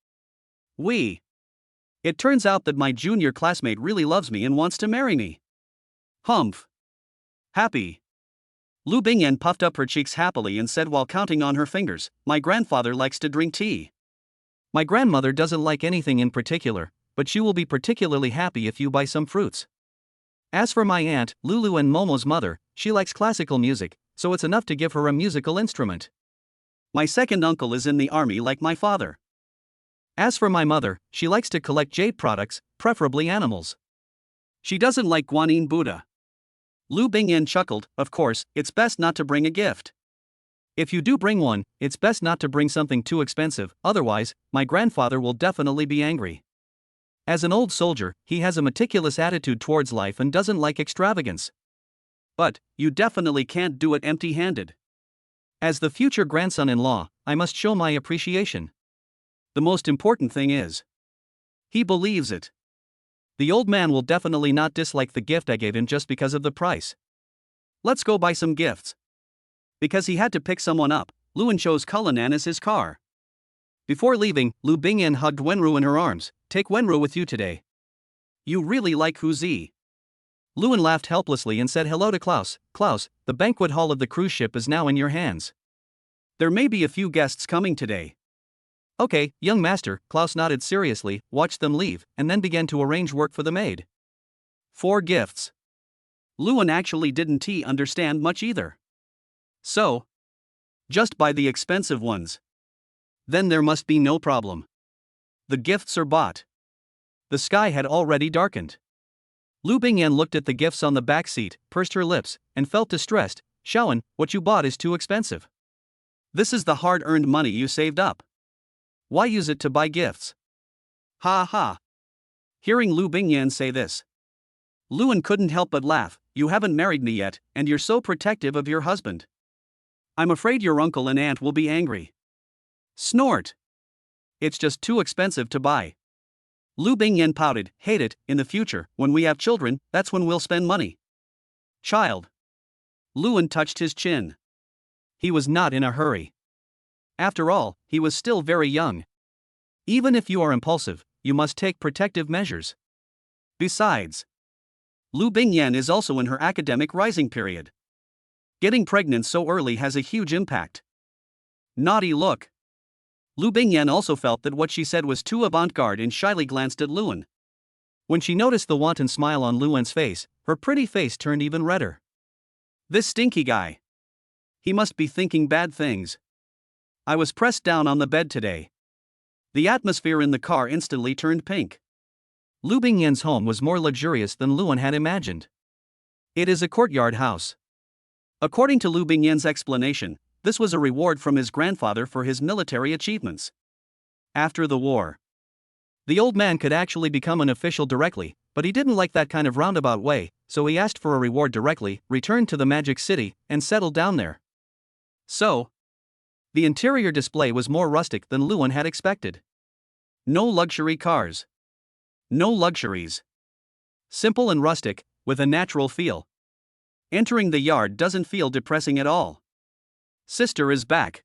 It turns out that my junior classmate really loves me and wants to marry me. Humph. Happy. Lu Bingyan puffed up her cheeks happily and said while counting on her fingers, my grandfather likes to drink tea. My grandmother doesn't like anything in particular, but she will be particularly happy if you buy some fruits. As for my aunt, Lulu and Momo's mother, she likes classical music, so it's enough to give her a musical instrument. My second uncle is in the army like my father. As for my mother, she likes to collect jade products, preferably animals. She doesn't like Guanyin Buddha. Lu Bingyan chuckled, of course, it's best not to bring a gift. If you do bring one, it's best not to bring something too expensive, otherwise, my grandfather will definitely be angry. As an old soldier, he has a meticulous attitude towards life and doesn't like extravagance. But, you definitely can't do it empty-handed. As the future grandson-in-law, I must show my appreciation. The most important thing is, he believes it. The old man will definitely not dislike the gift I gave him just because of the price. Let's go buy some gifts. Because he had to pick someone up, Luan chose Cullinan as his car. Before leaving, Lu Bingyan hugged Wenru in her arms. Take Wenru with you today. You really like Huzi. Luan laughed helplessly and said hello to Klaus. Klaus, the banquet hall of the cruise ship is now in your hands. There may be a few guests coming today. Okay, young master, Klaus nodded seriously, watched them leave, and then began to arrange work for the maid. 4 gifts. Luan actually didn't understand much either. So, just buy the expensive ones. Then there must be no problem. The gifts are bought. The sky had already darkened. Lu Bingyan looked at the gifts on the back seat, pursed her lips, and felt distressed. Shaoan, what you bought is too expensive. This is the hard-earned money you saved up. Why use it to buy gifts? Ha ha. Hearing Lu Bingyan say this, Luan couldn't help but laugh. You haven't married me yet, and you're so protective of your husband. I'm afraid your uncle and aunt will be angry. Snort. It's just too expensive to buy. Lu Bingyan pouted. Hate it. In the future, when we have children, that's when we'll spend money. Child. Luan touched his chin. He was not in a hurry. After all, he was still very young. Even if you are impulsive, you must take protective measures. Besides, Lu Bingyan is also in her academic rising period. Getting pregnant so early has a huge impact. Naughty look. Lu Bingyan also felt that what she said was too avant-garde and shyly glanced at Luan. When she noticed the wanton smile on Luan's face, her pretty face turned even redder. This stinky guy. He must be thinking bad things. I was pressed down on the bed today. The atmosphere in the car instantly turned pink. Lu Bingyan's home was more luxurious than Luan had imagined. It is a courtyard house. According to Lu Bingyan's explanation, this was a reward from his grandfather for his military achievements. After the war, the old man could actually become an official directly, but he didn't like that kind of roundabout way, so he asked for a reward directly, returned to the Magic City, and settled down there. So, the interior display was more rustic than Luan had expected. No luxury cars. No luxuries. Simple and rustic, with a natural feel. Entering the yard doesn't feel depressing at all. Sister is back.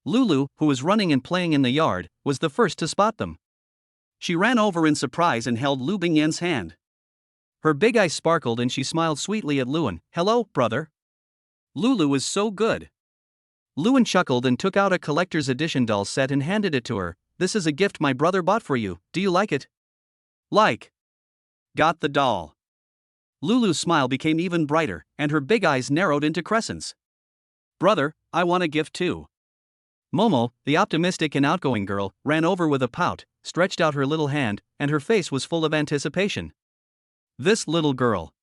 Lulu, who was running and playing in the yard, was the first to spot them. She ran over in surprise and held Lu Bingyan's hand. Her big eyes sparkled and she smiled sweetly at Luan. Hello, brother. Lulu is so good. Luan chuckled and took out a collector's edition doll set and handed it to her. This is a gift my brother bought for you. Do you like it? Like. Got the doll. Lulu's smile became even brighter, and her big eyes narrowed into crescents. Brother, I want a gift too. Momo, the optimistic and outgoing girl, ran over with a pout, stretched out her little hand, and her face was full of anticipation. This little girl.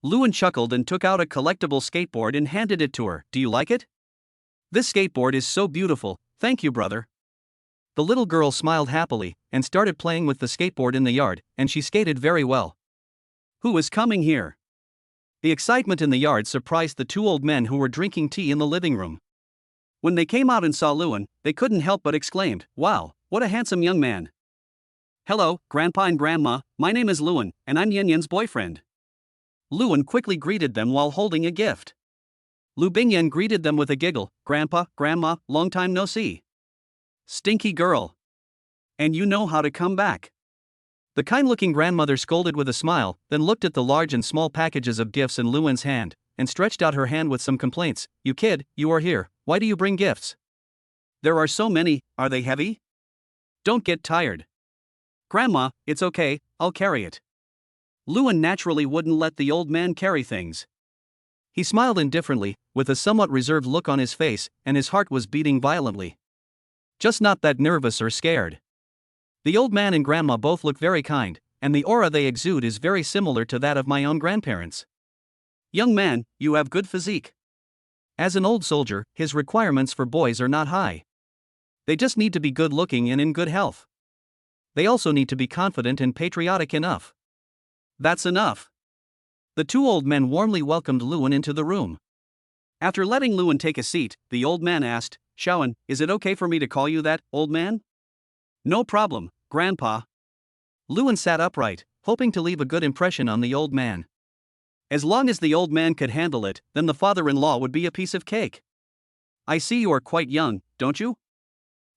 Luan chuckled and took out a collectible skateboard and handed it to her. Do you like it? This skateboard is so beautiful, thank you, brother. The little girl smiled happily and started playing with the skateboard in the yard, and she skated very well. Who is coming here? The excitement in the yard surprised the two old men who were drinking tea in the living room. When they came out and saw Luan, they couldn't help but exclaimed, "Wow, what a handsome young man." Hello, Grandpa and Grandma, my name is Luan, and I'm Yin Yin's boyfriend. Luan quickly greeted them while holding a gift. Lu Bingyan greeted them with a giggle. Grandpa, Grandma, long time no see. Stinky girl. And you know how to come back. The kind-looking grandmother scolded with a smile, then looked at the large and small packages of gifts in Luan's hand, and stretched out her hand with some complaints. You kid, you are here, why do you bring gifts? There are so many, are they heavy? Don't get tired. Grandma, it's okay, I'll carry it. Luan naturally wouldn't let the old man carry things. He smiled indifferently, with a somewhat reserved look on his face, and his heart was beating violently. Just not that nervous or scared. The old man and grandma both look very kind, and the aura they exude is very similar to that of my own grandparents. Young man, you have good physique. As an old soldier, his requirements for boys are not high. They just need to be good looking and in good health. They also need to be confident and patriotic enough. That's enough. The two old men warmly welcomed Luan into the room. After letting Luan take a seat, the old man asked, Shawan, is it okay for me to call you that, old man? No problem, Grandpa. Luan sat upright, hoping to leave a good impression on the old man. As long as the old man could handle it, then the father-in-law would be a piece of cake. I see you are quite young, don't you?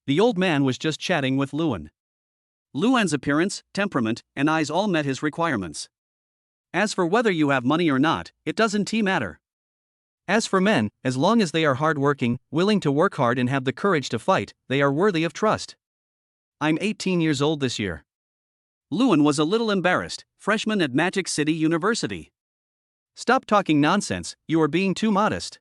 The old man was just chatting with Luan. Luan's appearance, temperament, and eyes all met his requirements. As for whether you have money or not, it doesn't matter. As for men, as long as they are hard-working, willing to work hard and have the courage to fight, they are worthy of trust. I'm 18 years old this year. Luan was a little embarrassed, freshman at Magic City University. Stop talking nonsense, you are being too modest.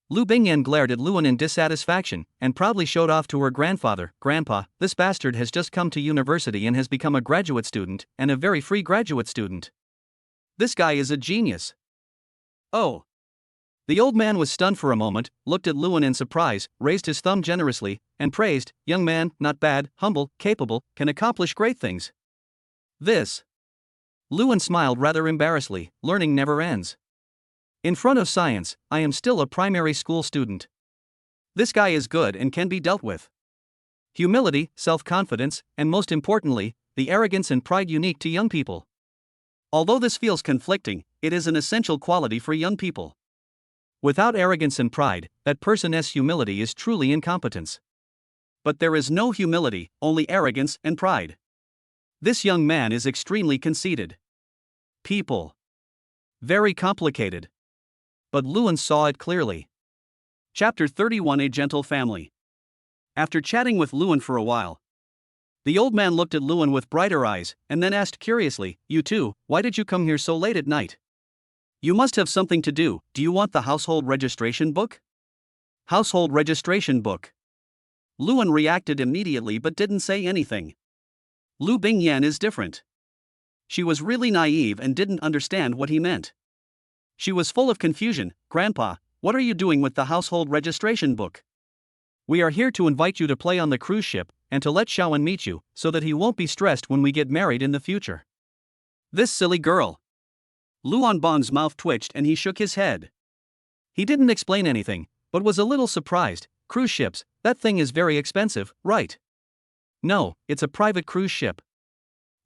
Lu Bingyan glared at Luan in dissatisfaction, and proudly showed off to her grandfather, Grandpa, this bastard has just come to university and has become a graduate student, and a very free graduate student. This guy is a genius. Oh. The old man was stunned for a moment, looked at Luan in surprise, raised his thumb generously, and praised, young man, not bad, humble, capable, can accomplish great things. This. Luan smiled rather embarrassedly, learning never ends. In front of science, I am still a primary school student. This guy is good and can be dealt with. Humility, self-confidence, and most importantly, the arrogance and pride unique to young people. Although this feels conflicting, it is an essential quality for young people. Without arrogance and pride, that person's humility is truly incompetence. But there is no humility, only arrogance and pride. This young man is extremely conceited. People. Very complicated. But Luan saw it clearly. Chapter 31: A Gentle Family. After chatting with Luan for a while, the old man looked at Luan with brighter eyes, and then asked curiously, "You too, why did you come here so late at night? You must have something to do. Do you want the household registration book?" Household registration book. Luan reacted immediately but didn't say anything. Lu Bingyan is different. She was really naive and didn't understand what he meant. She was full of confusion. "Grandpa, what are you doing with the household registration book?" "We are here to invite you to play on the cruise ship, and to let Shawan meet you, so that he won't be stressed when we get married in the future." This silly girl. Luan Bong's mouth twitched and he shook his head. He didn't explain anything, but was a little surprised. "Cruise ships, that thing is very expensive, right?" "No, it's a private cruise ship."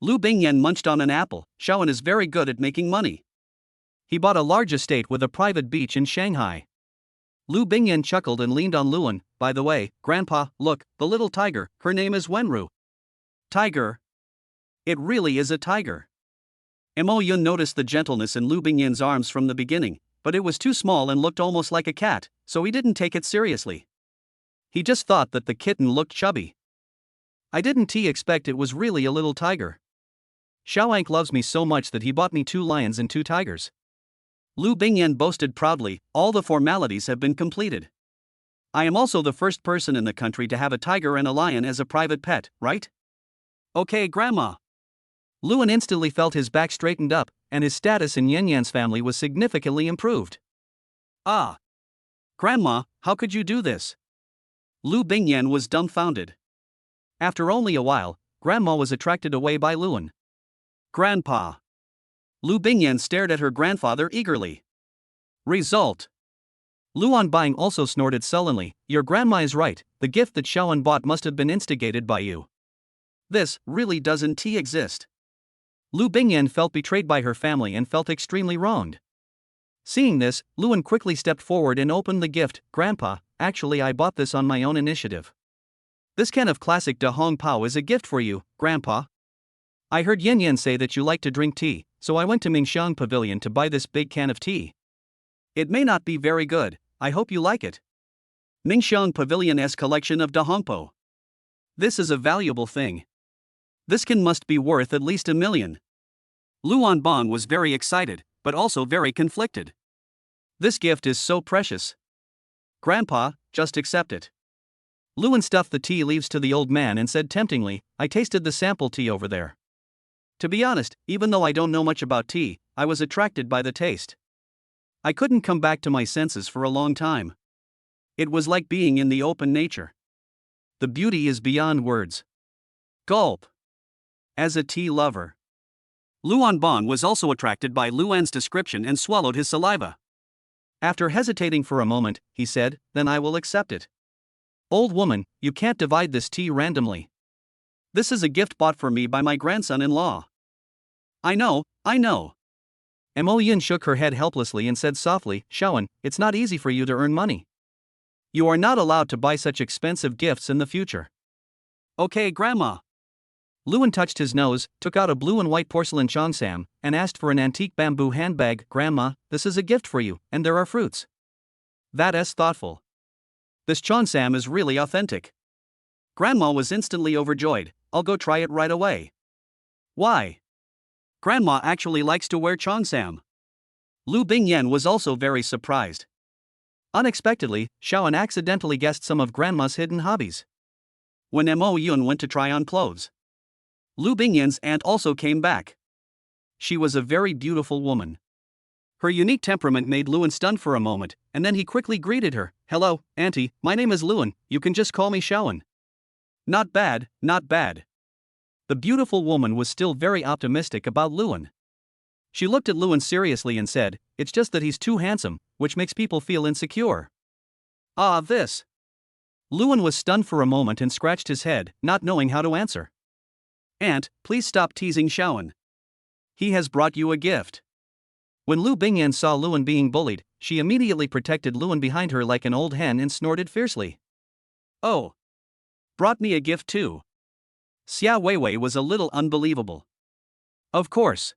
Lu Bingyan munched on an apple. "Shawan is very good at making money. He bought a large estate with a private beach in Shanghai." Lu Bingyan chuckled and leaned on Luan. "By the way, Grandpa, look, the little tiger, her name is Wenru." "Tiger? It really is a tiger." Mo Yun noticed the gentleness in Lu Bingyan's arms from the beginning, but it was too small and looked almost like a cat, so he didn't take it seriously. He just thought that the kitten looked chubby. "I didn't expect it was really a little tiger. Xiaoang loves me so much that he bought me 2 lions and 2 tigers." Lu Bingyan boasted proudly, "All the formalities have been completed. I am also the first person in the country to have a tiger and a lion as a private pet, right?" "Okay, Grandma." Luan instantly felt his back straightened up, and his status in Yanyan's family was significantly improved. "Ah! Grandma, how could you do this?" Lu Bingyan was dumbfounded. After only a while, Grandma was attracted away by Luan. "Grandpa." Lu Bingyan stared at her grandfather eagerly. Result. Luan Bing also snorted sullenly. "Your grandma is right, the gift that Shawan bought must have been instigated by you. This really doesn't exist." Lu Bingyan felt betrayed by her family and felt extremely wronged. Seeing this, Luan quickly stepped forward and opened the gift. "Grandpa, actually I bought this on my own initiative. This can of classic Da Hong Pao is a gift for you, Grandpa. I heard Yanyan say that you like to drink tea, so I went to Mingxiang Pavilion to buy this big can of tea. It may not be very good, I hope you like it. Mingxiang Pavilion's collection of Da Hong Pao. This is a valuable thing. This can must be worth at least 1 million. Luan Bong was very excited, but also very conflicted. This gift is so precious. Grandpa, just accept it. Luan stuffed the tea leaves to the old man and said temptingly, "I tasted the sample tea over there. To be honest, even though I don't know much about tea, I was attracted by the taste. I couldn't come back to my senses for a long time. It was like being in the open nature. The beauty is beyond words." Gulp. As a tea lover, Luan Bong was also attracted by Luan's description and swallowed his saliva. After hesitating for a moment, he said, "Then I will accept it." "Old woman, you can't divide this tea randomly. This is a gift bought for me by my grandson-in-law." I know. Mo Yin shook her head helplessly and said softly, "Shawan, it's not easy for you to earn money. You are not allowed to buy such expensive gifts in the future." "Okay, Grandma." Luan touched his nose, took out a blue and white porcelain cheongsam, and asked for an antique bamboo handbag. "Grandma, this is a gift for you, and there are fruits." "That is thoughtful. This cheongsam is really authentic." Grandma was instantly overjoyed. "I'll go try it right away." "Why?" Grandma actually likes to wear cheongsam. Lu Bingyan was also very surprised. Unexpectedly, Shawan accidentally guessed some of Grandma's hidden hobbies. When Mo Yun went to try on clothes, Lu Bingyan's aunt also came back. She was a very beautiful woman. Her unique temperament made Luan stunned for a moment, and then he quickly greeted her. "Hello, Auntie, my name is Luan, you can just call me Shawan." Not bad. The beautiful woman was still very optimistic about Luan. She looked at Luan seriously and said, "It's just that he's too handsome, which makes people feel insecure." "Ah, this." Luan was stunned for a moment and scratched his head, not knowing how to answer. "Aunt, please stop teasing Shawan. He has brought you a gift." When Lu Bingyan saw Luan being bullied, she immediately protected Luan behind her like an old hen and snorted fiercely. "Oh. Brought me a gift too." Xia Weiwei was a little unbelievable. "Of course."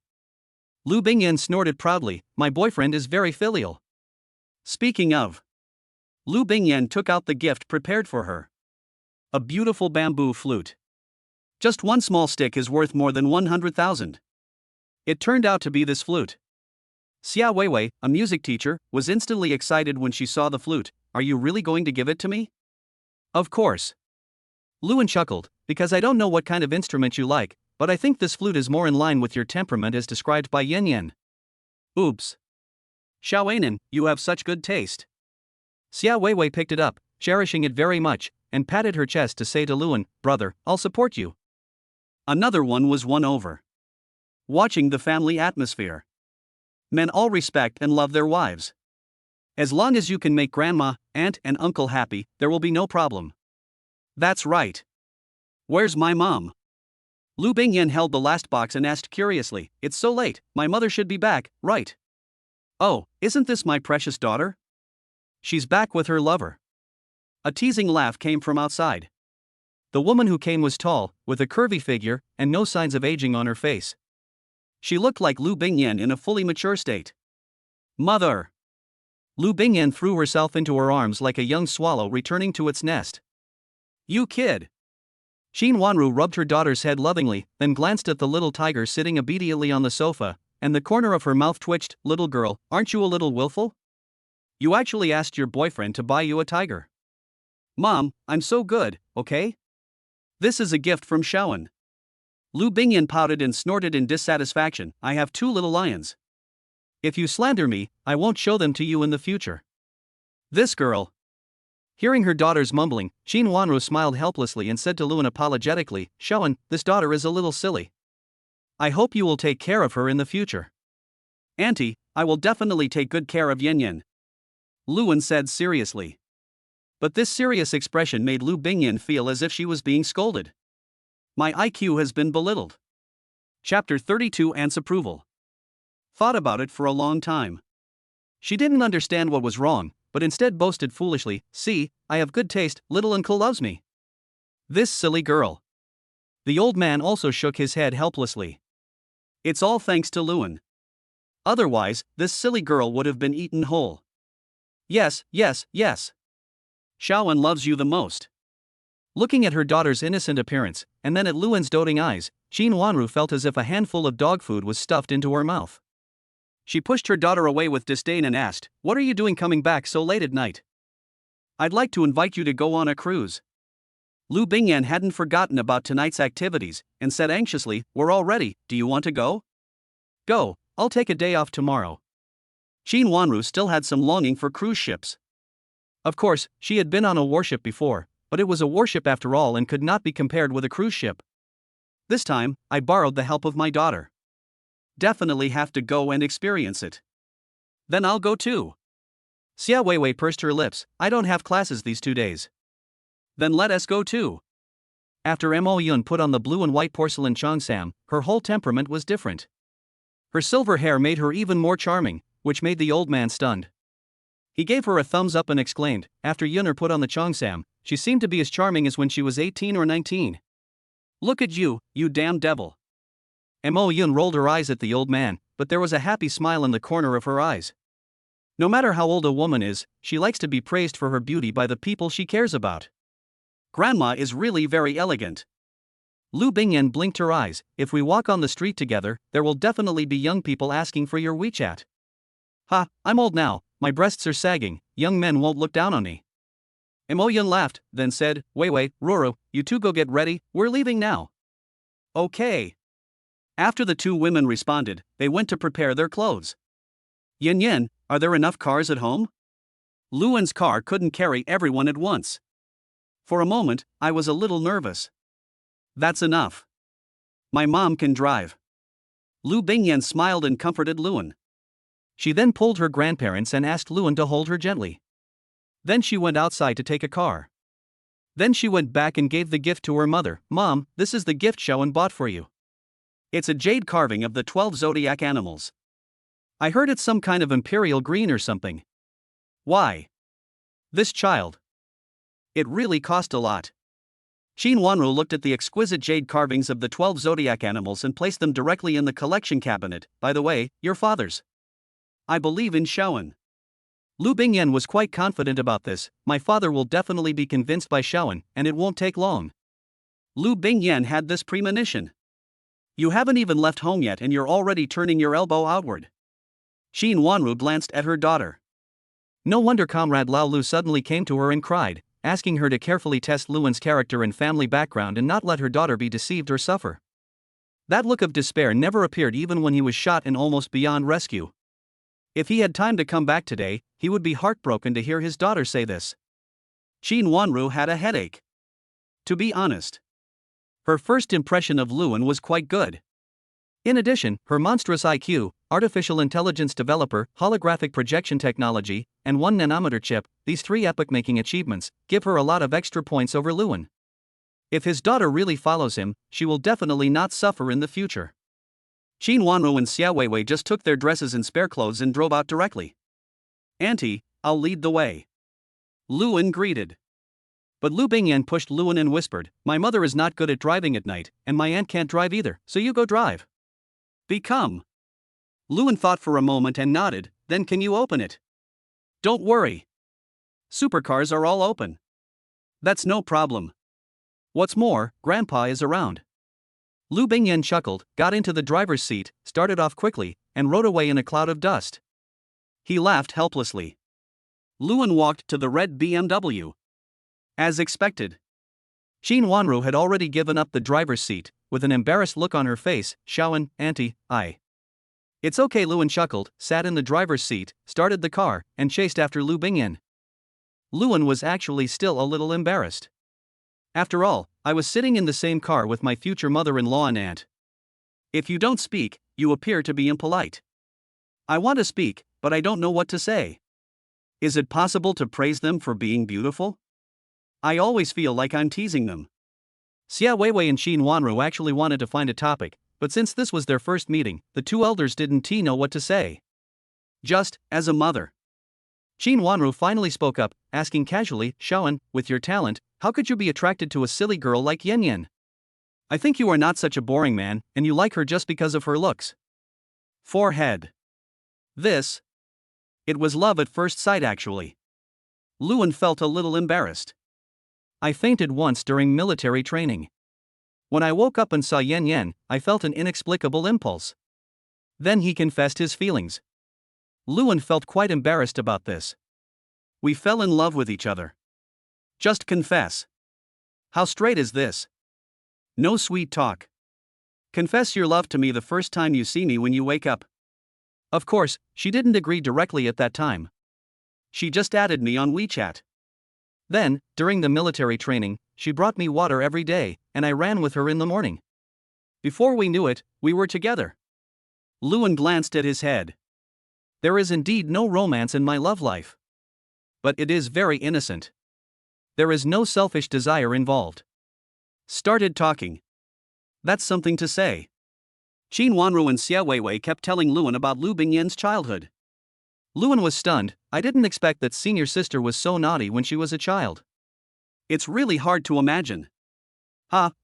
Lu Bingyan snorted proudly, "My boyfriend is very filial. Speaking of, Lu Bingyan took out the gift prepared for her. A beautiful bamboo flute. Just one small stick is worth more than 100,000. It turned out to be this flute. Xia Weiwei, a music teacher, was instantly excited when she saw the flute. Are you really going to give it to me? Of course. Luan chuckled, because I don't know what kind of instrument you like, but I think this flute is more in line with your temperament as described by Yin Yin. Oops. Xiaoanan, you have such good taste. Xia Weiwei picked it up, cherishing it very much, and patted her chest to say to Luan, brother, I'll support you. Another one was won over. Watching the family atmosphere. Men all respect and love their wives. As long as you can make grandma, aunt, and uncle happy, there will be no problem. That's right. Where's my mom? Lu Bingyan held the last box and asked curiously, it's so late, my mother should be back, right? Oh, isn't this my precious daughter? She's back with her lover. A teasing laugh came from outside. The woman who came was tall, with a curvy figure, and no signs of aging on her face. She looked like Lu Bingyan in a fully mature state. Mother! Lu Bingyan threw herself into her arms like a young swallow returning to its nest. You kid! Xin Wanru rubbed her daughter's head lovingly, then glanced at the little tiger sitting obediently on the sofa, and the corner of her mouth twitched. Little girl, aren't you a little willful? You actually asked your boyfriend to buy you a tiger. Mom, I'm so good, okay? This is a gift from Shaoan. Lu Bingyan pouted and snorted in dissatisfaction. I have 2 little lions. If you slander me, I won't show them to you in the future. This girl. Hearing her daughter's mumbling, Xin Wanru smiled helplessly and said to Luan apologetically, Shaoan, this daughter is a little silly. I hope you will take care of her in the future. Auntie, I will definitely take good care of Yin Yin. Luan said seriously. But this serious expression made Lu Bingyan feel as if she was being scolded. My IQ has been belittled. Chapter 32 Aunt's approval. Thought about it for a long time. She didn't understand what was wrong, but instead boasted foolishly, see, I have good taste, little uncle loves me. This silly girl. The old man also shook his head helplessly. It's all thanks to Luan. Otherwise, this silly girl would have been eaten whole. Yes, yes, yes. Shaoan loves you the most. Looking at her daughter's innocent appearance, and then at Luan's doting eyes, Xin Wanru felt as if a handful of dog food was stuffed into her mouth. She pushed her daughter away with disdain and asked, what are you doing coming back so late at night? I'd like to invite you to go on a cruise. Lu Bingyan hadn't forgotten about tonight's activities, and said anxiously, we're all ready, do you want to go? Go, I'll take a day off tomorrow. Xin Wanru still had some longing for cruise ships. Of course, she had been on a warship before, but it was a warship after all and could not be compared with a cruise ship. This time, I borrowed the help of my daughter. Definitely have to go and experience it. Then I'll go too. Xia Weiwei pursed her lips, I don't have classes these 2 days. Then let us go too. After Mo Yun put on the blue and white porcelain cheongsam, her whole temperament was different. Her silver hair made her even more charming, which made the old man stunned. He gave her a thumbs up and exclaimed, after Yunner put on the cheongsam, she seemed to be as charming as when she was 18 or 19. Look at you, you damn devil. Mo Yun rolled her eyes at the old man, but there was a happy smile in the corner of her eyes. No matter how old a woman is, she likes to be praised for her beauty by the people she cares about. Grandma is really very elegant. Lu Bingyan blinked her eyes, if we walk on the street together, there will definitely be young people asking for your WeChat. Ha, I'm old now, my breasts are sagging, young men won't look down on me. Mo Yun laughed, then said, Weiwei, Ruru, you two go get ready, we're leaving now. Okay. After the 2 women responded, they went to prepare their clothes. Yin Yin, are there enough cars at home? Luan's car couldn't carry everyone at once. For a moment, I was a little nervous. That's enough. My mom can drive. Lu Bingyan smiled and comforted Luan. She then pulled her grandparents and asked Luan to hold her gently. Then she went outside to take a car. Then she went back and gave the gift to her mother. Mom, this is the gift Shaoan bought for you. It's a jade carving of the 12 zodiac animals. I heard it's some kind of imperial green or something. Why? This child. It really cost a lot. Xin Wanru looked at the exquisite jade carvings of the 12 zodiac animals and placed them directly in the collection cabinet. By the way, your father's. I believe in Shaoan. Lu Bingyan was quite confident about this. My father will definitely be convinced by Shaoan, and it won't take long. Lu Bingyan had this premonition. You haven't even left home yet and you're already turning your elbow outward. Xin Wanru glanced at her daughter. No wonder Comrade Lao Lu suddenly came to her and cried, asking her to carefully test Luan's character and family background and not let her daughter be deceived or suffer. That look of despair never appeared even when he was shot and almost beyond rescue. If he had time to come back today, he would be heartbroken to hear his daughter say this. Xin Wanru had a headache. To be honest, her first impression of Luan was quite good. In addition, her monstrous IQ, artificial intelligence developer, holographic projection technology, and 1 nanometer chip, these 3 epoch-making achievements, give her a lot of extra points over Luan. If his daughter really follows him, she will definitely not suffer in the future. Xin Wanru and Xia Weiwei just took their dresses and spare clothes and drove out directly. Auntie, I'll lead the way. Luan greeted. But Lu Bingyan pushed Luan and whispered, my mother is not good at driving at night, and my aunt can't drive either, so you go drive. Become. Luan thought for a moment and nodded, then can you open it? Don't worry. Supercars are all open. That's no problem. What's more, Grandpa is around. Lu Bingyan chuckled, got into the driver's seat, started off quickly, and rode away in a cloud of dust. He laughed helplessly. Luan walked to the red BMW. As expected. Xin Wanru had already given up the driver's seat, with an embarrassed look on her face. Shaoan, Auntie, It's okay, Luan chuckled, sat in the driver's seat, started the car, and chased after Lu Bingyan. Luan was actually still a little embarrassed. After all, I was sitting in the same car with my future mother-in-law and aunt. If you don't speak, you appear to be impolite. I want to speak, but I don't know what to say. Is it possible to praise them for being beautiful? I always feel like I'm teasing them. Xia Weiwei and Xin Wanru actually wanted to find a topic, but since this was their first meeting, the 2 elders didn't know what to say. Just, as a mother. Xin Wanru finally spoke up, asking casually, Shaoan, with your talent, how could you be attracted to a silly girl like Yan Yan? I think you are not such a boring man, and you like her just because of her looks. Forehead. This. It was love at first sight actually. Luan felt a little embarrassed. I fainted once during military training. When I woke up and saw Yan Yan, I felt an inexplicable impulse. Then he confessed his feelings. Luan felt quite embarrassed about this. We fell in love with each other. Just confess. How straight is this? No sweet talk. Confess your love to me the first time you see me when you wake up. Of course, she didn't agree directly at that time. She just added me on WeChat. Then, during the military training, she brought me water every day, and I ran with her in the morning. Before we knew it, we were together. Luan glanced at his head. There is indeed no romance in my love life. But it is very innocent. There is no selfish desire involved. Started talking. That's something to say. Xin Wanru and Xia Weiwei kept telling Luan about Lu Bingyan's childhood. Luan was stunned. I didn't expect that senior sister was so naughty when she was a child. It's really hard to imagine.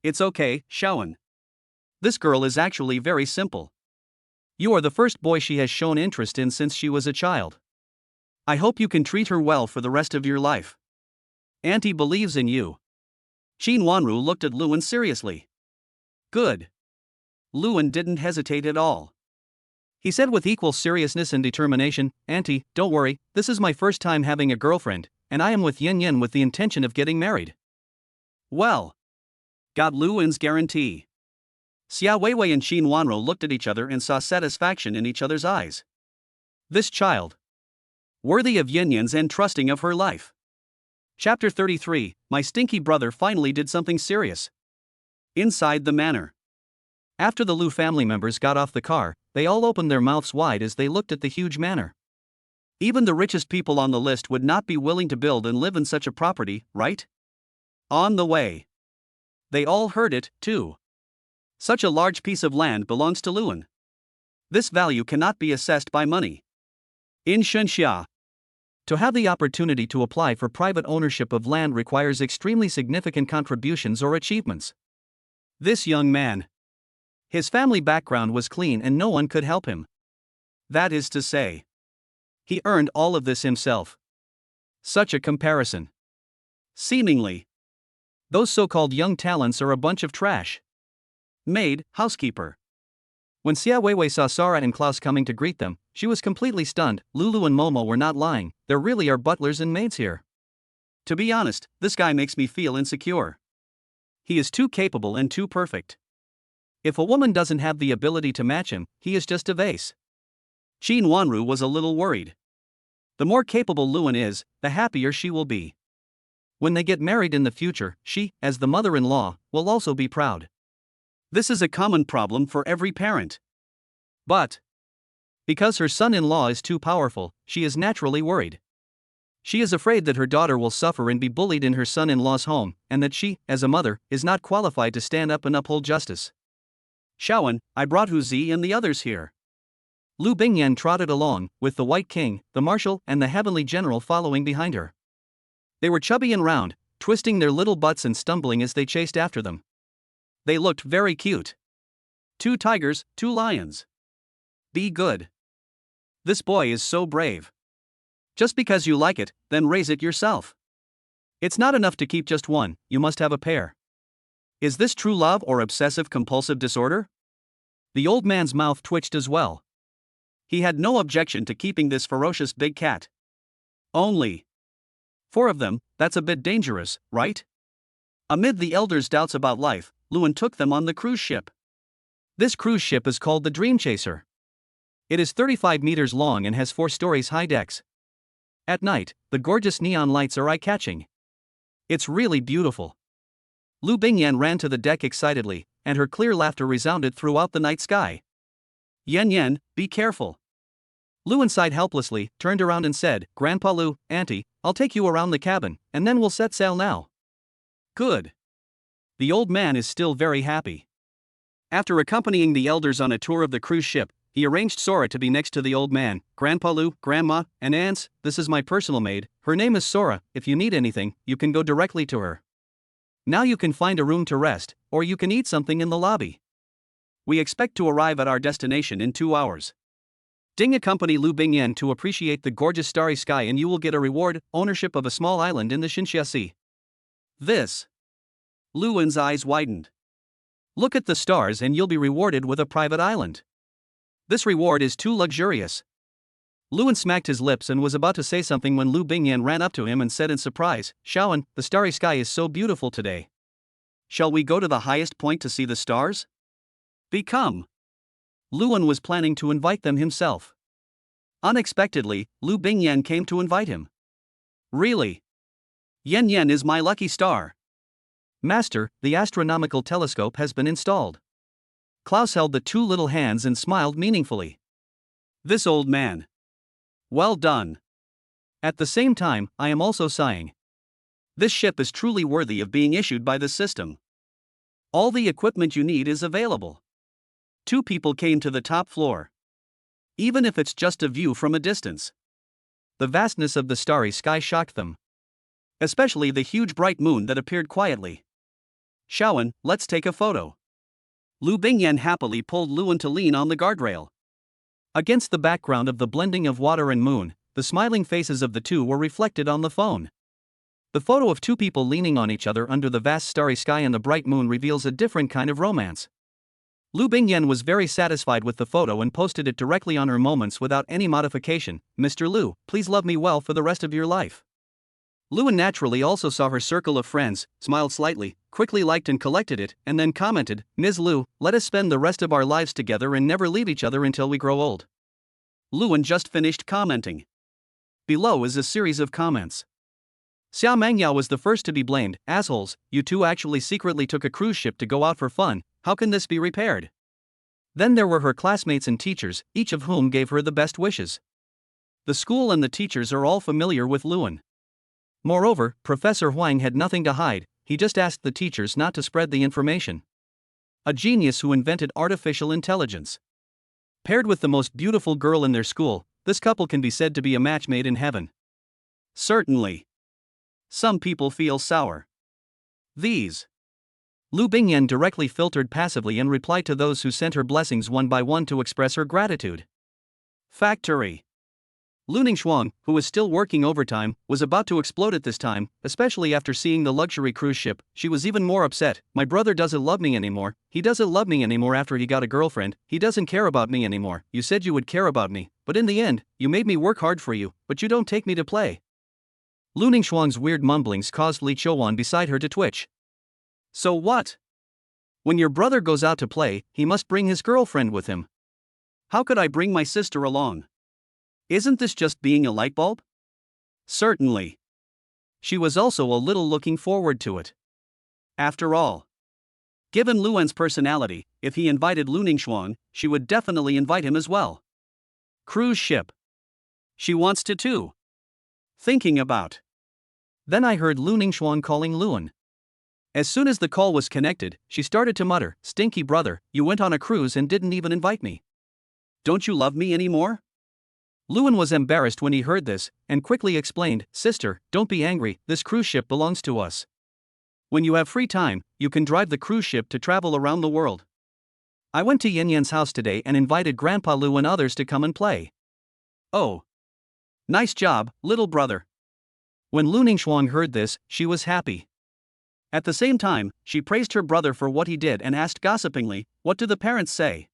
It's okay, Shaoan. This girl is actually very simple. You are the first boy she has shown interest in since she was a child. I hope you can treat her well for the rest of your life. Auntie believes in you. Xin Wanru looked at Luan seriously. Good. Luan didn't hesitate at all. He said with equal seriousness and determination, Auntie, don't worry, this is my first time having a girlfriend, and I am with Yan Yan with the intention of getting married. Well. Got Luan's guarantee. Xia Weiwei and Xin Wanru looked at each other and saw satisfaction in each other's eyes. This child. Worthy of Yan Yan's and trusting of her life. Chapter 33, My stinky brother finally did something serious. Inside the manor. After the Lu family members got off the car, they all opened their mouths wide as they looked at the huge manor. Even the richest people on the list would not be willing to build and live in such a property, right? On the way. They all heard it, too. Such a large piece of land belongs to Luan. This value cannot be assessed by money. In Shenxia, to have the opportunity to apply for private ownership of land requires extremely significant contributions or achievements. This young man. His family background was clean and no one could help him. That is to say, He earned all of this himself. Such a comparison. Seemingly. Those so-called young talents are a bunch of trash. Maid, housekeeper. When Xia Weiwei saw Sora and Klaus coming to greet them, she was completely stunned. Lulu and Momo were not lying, there really are butlers and maids here. To be honest, this guy makes me feel insecure. He is too capable and too perfect. If a woman doesn't have the ability to match him, he is just a vase. Qin Wanru was a little worried. The more capable Luan is, the happier she will be. When they get married in the future, she, as the mother-in-law, will also be proud. This is a common problem for every parent. But, because her son-in-law is too powerful, she is naturally worried. She is afraid that her daughter will suffer and be bullied in her son-in-law's home, and that she, as a mother, is not qualified to stand up and uphold justice. Shaoan, I brought Hu Zi and the others here. Lu Bingyan trotted along, with the White King, the Marshal, and the Heavenly General following behind her. They were chubby and round, twisting their little butts and stumbling as they chased after them. They looked very cute. 2 tigers, 2 lions. Be good. This boy is so brave. Just because you like it, then raise it yourself. It's not enough to keep just one, you must have a pair. Is this true love or obsessive-compulsive disorder? The old man's mouth twitched as well. He had no objection to keeping this ferocious big cat. Only 4 of them, that's a bit dangerous, right? Amid the elders' doubts about life, Luan took them on the cruise ship. This cruise ship is called the Dream Chaser. It is 35 meters long and has 4 stories high decks. At night, the gorgeous neon lights are eye-catching. It's really beautiful. Lu Bingyan ran to the deck excitedly, and her clear laughter resounded throughout the night sky. Yen Yen, be careful. Luan sighed helplessly, turned around and said, Grandpa Lu, Auntie, I'll take you around the cabin, and then we'll set sail now. Good. The old man is still very happy. After accompanying the elders on a tour of the cruise ship, he arranged Sora to be next to the old man. Grandpa Lu, Grandma, and aunts, this is my personal maid, her name is Sora. If you need anything, you can go directly to her. Now you can find a room to rest, or you can eat something in the lobby. We expect to arrive at our destination in 2 hours. Ding accompany Lu Bingyan to appreciate the gorgeous starry sky and you will get a reward, ownership of a small island in the Xinxia Sea. This. Luan's eyes widened. Look at the stars and you'll be rewarded with a private island. This reward is too luxurious. Luan smacked his lips and was about to say something when Lu Bingyan ran up to him and said in surprise, Shaoan, the starry sky is so beautiful today. Shall we go to the highest point to see the stars? Become. Luan was planning to invite them himself. Unexpectedly, Lu Bingyan came to invite him. Really? Yen Yen is my lucky star. Master, the astronomical telescope has been installed. Klaus held the 2 little hands and smiled meaningfully. This old man. Well done. At the same time, I am also sighing. This ship is truly worthy of being issued by the system. All the equipment you need is available. 2 people came to the top floor. Even if it's just a view from a distance. The vastness of the starry sky shocked them. Especially the huge bright moon that appeared quietly. Shaoan, let's take a photo. Lu Bingyan happily pulled Luan to lean on the guardrail. Against the background of the blending of water and moon, the smiling faces of the 2 were reflected on the phone. The photo of 2 people leaning on each other under the vast starry sky and the bright moon reveals a different kind of romance. Lu Bingyan was very satisfied with the photo and posted it directly on her Moments without any modification. Mr. Lu, please love me well for the rest of your life. Luan naturally also saw her circle of friends, smiled slightly, quickly liked and collected it, and then commented, Ms. Lu, let us spend the rest of our lives together and never leave each other until we grow old. Luan just finished commenting. Below is a series of comments. Xia Mangyao was the first to be blamed. Assholes, you 2 actually secretly took a cruise ship to go out for fun, how can this be repaired? Then there were her classmates and teachers, each of whom gave her the best wishes. The school and the teachers are all familiar with Luan. Moreover, Professor Huang had nothing to hide, he just asked the teachers not to spread the information. A genius who invented artificial intelligence. Paired with the most beautiful girl in their school, this couple can be said to be a match made in heaven. Certainly. Some people feel sour. These. Lu Bingyan directly filtered passively and replied to those who sent her blessings one by one to express her gratitude. Factory. Lu Ningxuang, who was still working overtime, was about to explode at this time, especially after seeing the luxury cruise ship. She was even more upset. My brother doesn't love me anymore. He doesn't love me anymore after he got a girlfriend. He doesn't care about me anymore. You said you would care about me, but in the end, you made me work hard for you, but you don't take me to play. Lu Ningxuang's weird mumblings caused Li Chouan beside her to twitch. So what? When your brother goes out to play, he must bring his girlfriend with him. How could I bring my sister along? Isn't this just being a light bulb? Certainly. She was also a little looking forward to it. After all, given Luan's personality, if he invited Lu Ningxuang, she would definitely invite him as well. Cruise ship. She wants to too. Thinking about. Then I heard Lu Ningxuang calling Luan. As soon as the call was connected, she started to mutter, "Stinky brother, you went on a cruise and didn't even invite me. Don't you love me anymore?" Luan was embarrassed when he heard this, and quickly explained, "Sister, don't be angry, this cruise ship belongs to us. When you have free time, you can drive the cruise ship to travel around the world. I went to Yan Yan's house today and invited Grandpa Lu and others to come and play." Oh. Nice job, little brother. When Lu Ningxuang heard this, she was happy. At the same time, she praised her brother for what he did and asked gossipingly, "What do the parents say?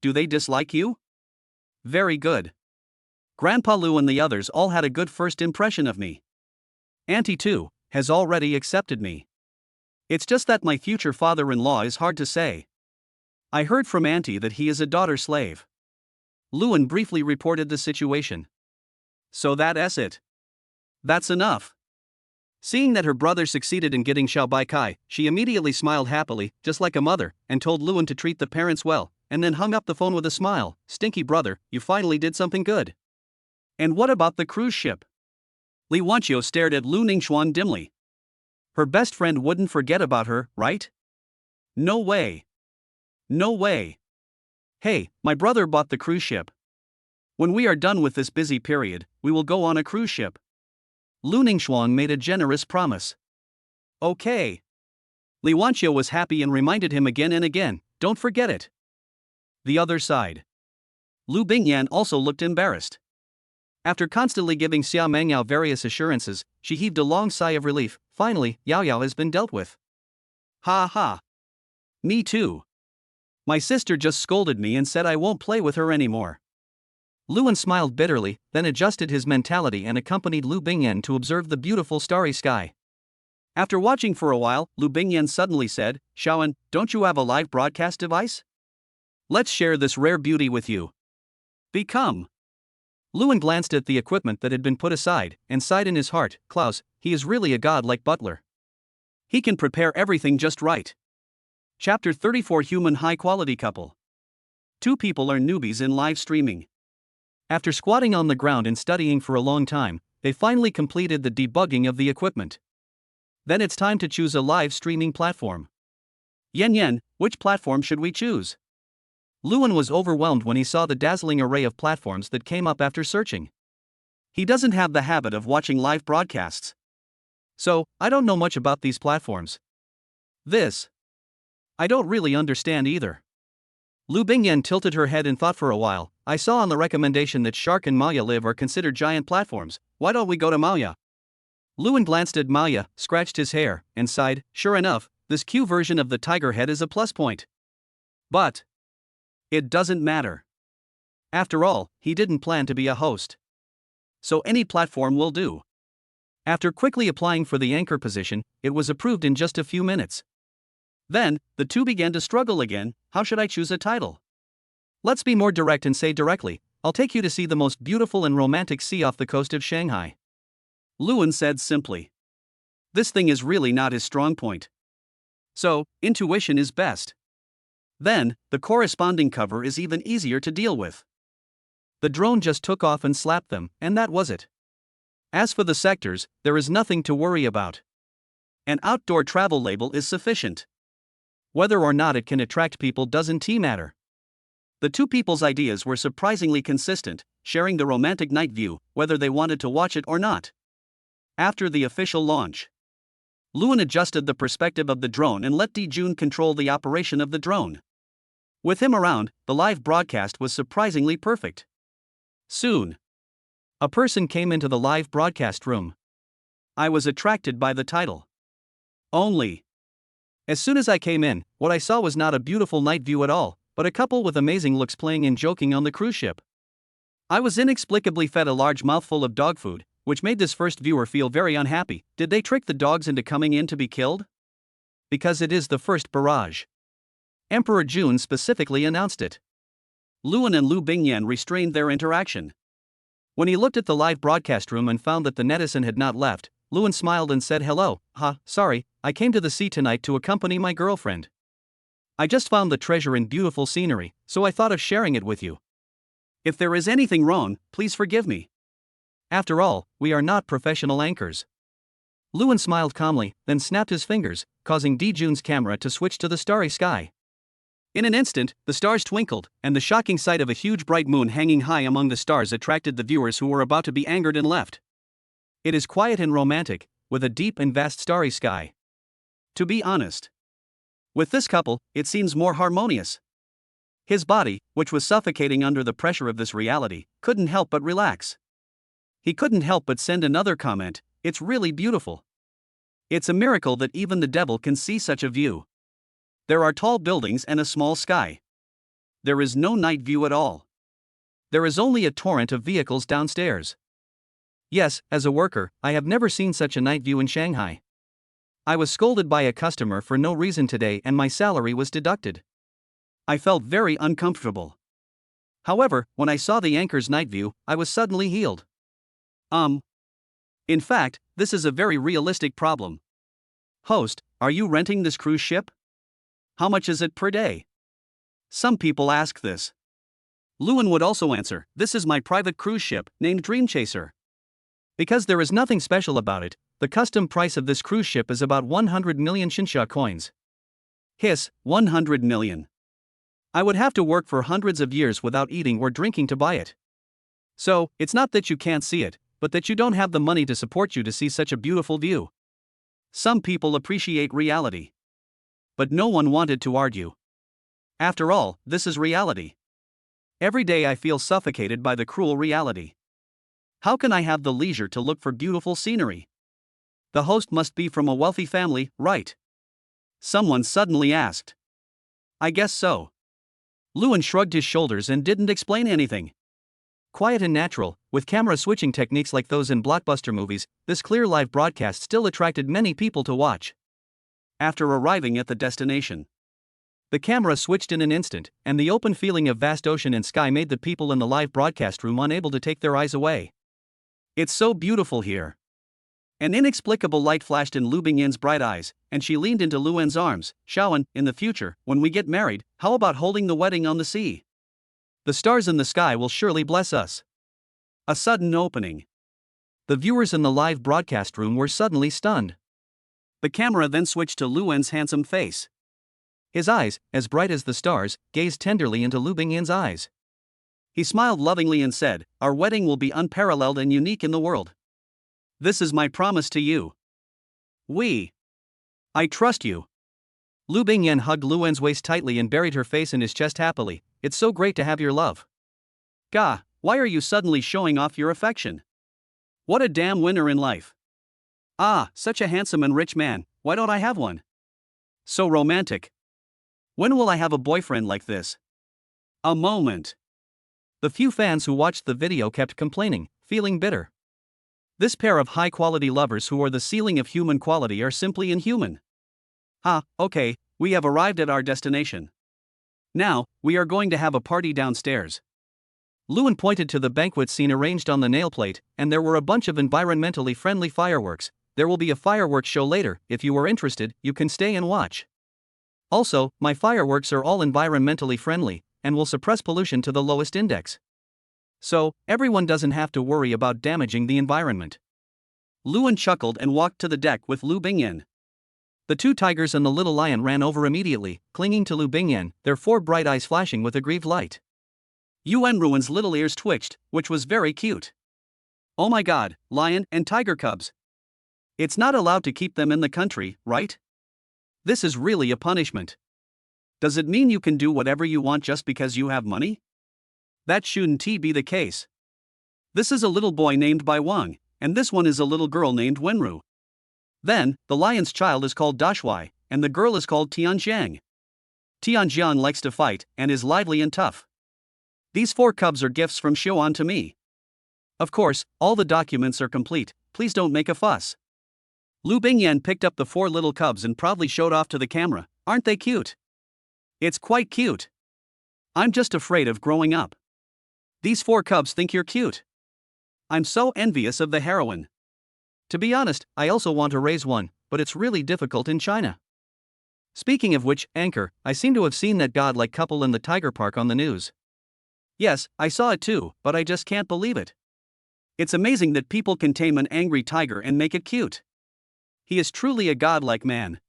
Do they dislike you?" Very good. Grandpa Lu and the others all had a good first impression of me. Auntie too, has already accepted me. It's just that my future father-in-law is hard to say. I heard from Auntie that he is a daughter slave. Luan briefly reported the situation. So that's it. That's enough. Seeing that her brother succeeded in getting Xiao Bai Kai, she immediately smiled happily, just like a mother, and told Luan to treat the parents well, and then hung up the phone with a smile. "Stinky brother, you finally did something good." "And what about the cruise ship?" Li Wanqiu stared at Lu Ningxuan dimly. Her best friend wouldn't forget about her, right? No way. No way. Hey, my brother bought the cruise ship. When we are done with this busy period, we will go on a cruise ship. Lu Ningxuan made a generous promise. Okay. Li Wanqiu was happy and reminded him again and again, "Don't forget it." The other side. Lu Bingyan also looked embarrassed. After constantly giving Xiao Mangyao various assurances, she heaved a long sigh of relief. Finally, Yao Yao has been dealt with. Ha ha. Me too. My sister just scolded me and said I won't play with her anymore. Luan smiled bitterly, then adjusted his mentality and accompanied Lu Bingyan to observe the beautiful starry sky. After watching for a while, Lu Bingyan suddenly said, "Xiaoan, don't you have a live broadcast device? Let's share this rare beauty with you. Become." Luan glanced at the equipment that had been put aside, and sighed in his heart, "Klaus, he is really a god-like butler. He can prepare everything just right." Chapter 34 Human High-Quality Couple. Two people are newbies in live streaming. After squatting on the ground and studying for a long time, they finally completed the debugging of the equipment. Then it's time to choose a live streaming platform. Yan, which platform should we choose? Luan was overwhelmed when he saw the dazzling array of platforms that came up after searching. He doesn't have the habit of watching live broadcasts. "So, I don't know much about these platforms. I don't really understand either." Lu Bingyan tilted her head and thought for a while. "I saw on the recommendation that Shark and Maya Live are considered giant platforms. Why don't we go to Maya?" Luan glanced at Maya, scratched his hair, and sighed. Sure enough, this Q version of the tiger head is a plus point. But it doesn't matter. After all, he didn't plan to be a host. So any platform will do. After quickly applying for the anchor position, it was approved in just a few minutes. Then, the two began to struggle again. How should I choose a title? Let's be more direct and say directly, "I'll take you to see the most beautiful and romantic sea off the coast of Shanghai." Luan said simply. This thing is really not his strong point. So, intuition is best. Then, the corresponding cover is even easier to deal with. The drone just took off and slapped them, and that was it. As for the sectors, there is nothing to worry about. An outdoor travel label is sufficient. Whether or not it can attract people doesn't matter. The two people's ideas were surprisingly consistent, sharing the romantic night view, whether they wanted to watch it or not. After the official launch, Luan adjusted the perspective of the drone and let Dijun control the operation of the drone. With him around, the live broadcast was surprisingly perfect. Soon, A person came into the live broadcast room. I was attracted by the title. Only. As soon as I came in, what I saw was not a beautiful night view at all, but a couple with amazing looks playing and joking on the cruise ship. I was inexplicably fed a large mouthful of dog food, which made this first viewer feel very unhappy. Did they trick the dogs into coming in to be killed? Because it is the first barrage. Emperor Jun specifically announced it. Luan and Lu Bingyan restrained their interaction. When he looked at the live broadcast room and found that the netizen had not left, Luan smiled and said, "Hello, sorry, I came to the sea tonight to accompany my girlfriend. I just found the treasure in beautiful scenery, so I thought of sharing it with you. If there is anything wrong, please forgive me. After all, we are not professional anchors." Luan smiled calmly, then snapped his fingers, causing Jun's camera to switch to the starry sky. In an instant, the stars twinkled, and the shocking sight of a huge bright moon hanging high among the stars attracted the viewers who were about to be angered and left. It is quiet and romantic, with a deep and vast starry sky. To be honest, with this couple, it seems more harmonious. His body, which was suffocating under the pressure of this reality, couldn't help but relax. He couldn't help but send another comment, "It's really beautiful. It's a miracle that even the devil can see such a view. There are tall buildings and a small sky. There is no night view at all. There is only a torrent of vehicles downstairs. Yes, as a worker, I have never seen such a night view in Shanghai. I was scolded by a customer for no reason today and my salary was deducted. I felt very uncomfortable. However, when I saw the anchor's night view, I was suddenly healed. In fact, this is a very realistic problem. Host, are you renting this cruise ship? How much is it per day? Some people ask this. Luan would also answer, "This is my private cruise ship, named Dream Chaser." Because there is nothing special about it, the custom price of this cruise ship is about 100 million Xinsha coins. Hiss, 100 million. I would have to work for hundreds of years without eating or drinking to buy it. So, it's not that you can't see it, but that you don't have the money to support you to see such a beautiful view. Some people appreciate reality. But no one wanted to argue. After all, this is reality. Every day I feel suffocated by the cruel reality. How can I have the leisure to look for beautiful scenery? The host must be from a wealthy family, right? Someone suddenly asked. I guess so. Luan shrugged his shoulders and didn't explain anything. Quiet and natural, with camera switching techniques like those in blockbuster movies, this clear live broadcast still attracted many people to watch. After arriving at the destination, the camera switched in an instant, and the open feeling of vast ocean and sky made the people in the live broadcast room unable to take their eyes away. It's so beautiful here. An inexplicable light flashed in Lu Bingyan's bright eyes, and she leaned into Luan's arms. Shaoan, in the future, when we get married, how about holding the wedding on the sea? The stars in the sky will surely bless us. A sudden opening. The viewers in the live broadcast room were suddenly stunned. The camera then switched to Luan's handsome face. His eyes, as bright as the stars, gazed tenderly into Lu Bingyan's eyes. He smiled lovingly and said, "Our wedding will be unparalleled and unique in the world. This is my promise to you. I trust you." Lu Bingyan hugged Luan's waist tightly and buried her face in his chest happily. "It's so great to have your love. Gah, why are you suddenly showing off your affection? What a damn winner in life. Ah, such a handsome and rich man, why don't I have one? So romantic. When will I have a boyfriend like this?" A moment. The few fans who watched the video kept complaining, feeling bitter. This pair of high-quality lovers who are the ceiling of human quality are simply inhuman. Okay, we have arrived at our destination. Now, we are going to have a party downstairs. Luan pointed to the banquet scene arranged on the nailplate, and there were a bunch of environmentally friendly fireworks. There will be a fireworks show later. If you are interested, you can stay and watch. Also, my fireworks are all environmentally friendly, and will suppress pollution to the lowest index. So, everyone doesn't have to worry about damaging the environment. Luan chuckled and walked to the deck with Lu Bingyan. The two tigers and the little lion ran over immediately, clinging to Lu Bingyan, their four bright eyes flashing with aggrieved light. Yuan Ruin's little ears twitched, which was very cute. Oh my god, lion and tiger cubs. It's not allowed to keep them in the country, right? This is really a punishment. Does it mean you can do whatever you want just because you have money? That shouldn't be the case. This is a little boy named Bai Wang, and this one is a little girl named Wenru. Then, the lion's child is called Dashuai, and the girl is called Tianjiang. Tianjiang likes to fight, and is lively and tough. These 4 cubs are gifts from Xiuan to me. Of course, all the documents are complete, please don't make a fuss. Lu Bingyan picked up the 4 little cubs and proudly showed off to the camera. Aren't they cute? It's quite cute. I'm just afraid of growing up. These 4 cubs think you're cute. I'm so envious of the heroine. To be honest, I also want to raise one, but it's really difficult in China. Speaking of which, Anchor, I seem to have seen that godlike couple in the tiger park on the news. Yes, I saw it too, but I just can't believe it. It's amazing that people can tame an angry tiger and make it cute. He is truly a godlike man.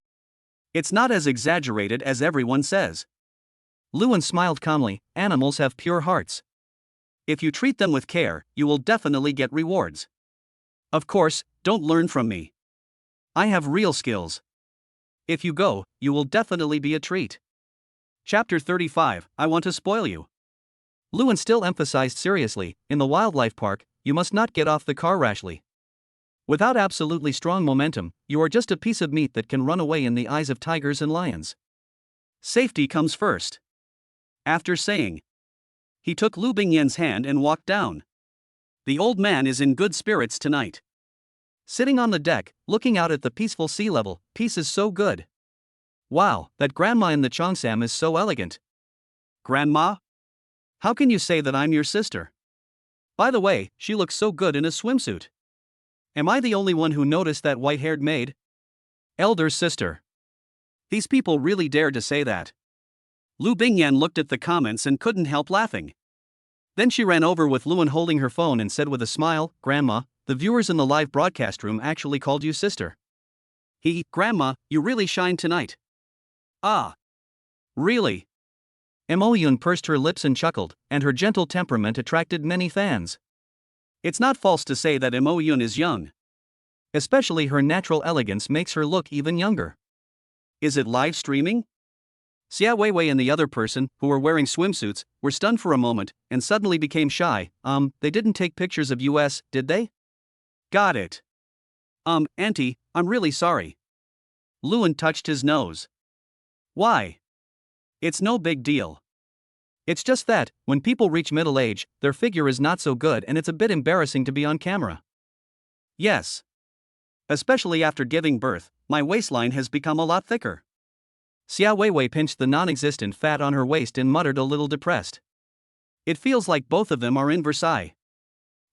It's not as exaggerated as everyone says. Luan smiled calmly. Animals have pure hearts. If you treat them with care, you will definitely get rewards. Of course, don't learn from me. I have real skills. If you go, you will definitely be a treat. Chapter 35, I want to spoil you. Luan still emphasized seriously, in the wildlife park, you must not get off the car rashly. Without absolutely strong momentum, you are just a piece of meat that can run away in the eyes of tigers and lions. Safety comes first. After saying, he took Lu Bingyan's hand and walked down. The old man is in good spirits tonight. Sitting on the deck, looking out at the peaceful sea level, peace is so good. Wow, that grandma in the cheongsam is so elegant. Grandma? How can you say that I'm your sister? By the way, she looks so good in a swimsuit. Am I the only one who noticed that white-haired maid? Elder sister. These people really dared to say that. Lu Bingyan looked at the comments and couldn't help laughing. Then she ran over with Luan holding her phone and said with a smile, Grandma, the viewers in the live broadcast room actually called you sister. Grandma, you really shine tonight. Ah. Really? Mo Yun pursed her lips and chuckled, and her gentle temperament attracted many fans. It's not false to say that Mo Yun is young. Especially her natural elegance makes her look even younger. Is it live streaming? Xia Weiwei and the other person, who were wearing swimsuits, were stunned for a moment, and suddenly became shy. They didn't take pictures of us, did they? Got it. Auntie, I'm really sorry. Luan touched his nose. Why? It's no big deal. It's just that, when people reach middle age, their figure is not so good and it's a bit embarrassing to be on camera. Yes. Especially after giving birth, my waistline has become a lot thicker. Xia Weiwei pinched the non-existent fat on her waist and muttered a little depressed. It feels like both of them are in Versailles.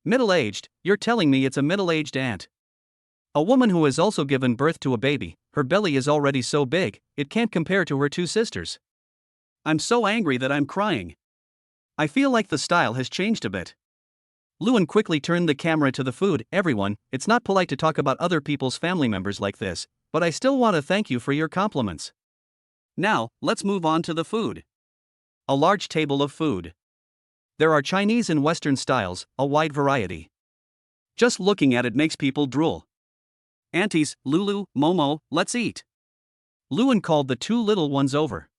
Middle-aged, you're telling me it's a middle-aged aunt. A woman who has also given birth to a baby, her belly is already so big, it can't compare to her 2 sisters. I'm so angry that I'm crying. I feel like the style has changed a bit. Luan quickly turned the camera to the food. Everyone, it's not polite to talk about other people's family members like this, but I still want to thank you for your compliments. Now, let's move on to the food. A large table of food. There are Chinese and Western styles, a wide variety. Just looking at it makes people drool. Aunties, Lulu, Momo, let's eat. Luan called the 2 little ones over.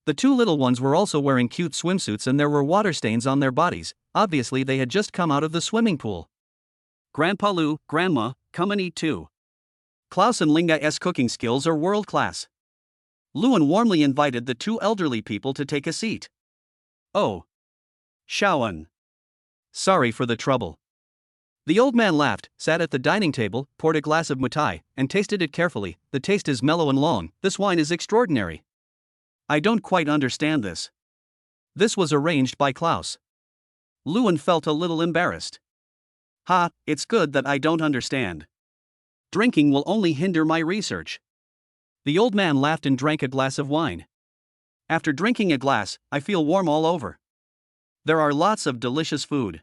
The 2 little ones were also wearing cute swimsuits and there were water stains on their bodies, obviously they had just come out of the swimming pool. Grandpa Lu, Grandma, come and eat too. Klaus and Linga's cooking skills are world-class. Luan warmly invited the 2 elderly people to take a seat. Oh. Shaoan. Sorry for the trouble. The old man laughed, sat at the dining table, poured a glass of mutai, and tasted it carefully. The taste is mellow and long. This wine is extraordinary. I don't quite understand this. This was arranged by Klaus. Luan felt a little embarrassed. It's good that I don't understand. Drinking will only hinder my research. The old man laughed and drank a glass of wine. After drinking a glass, I feel warm all over. There are lots of delicious food.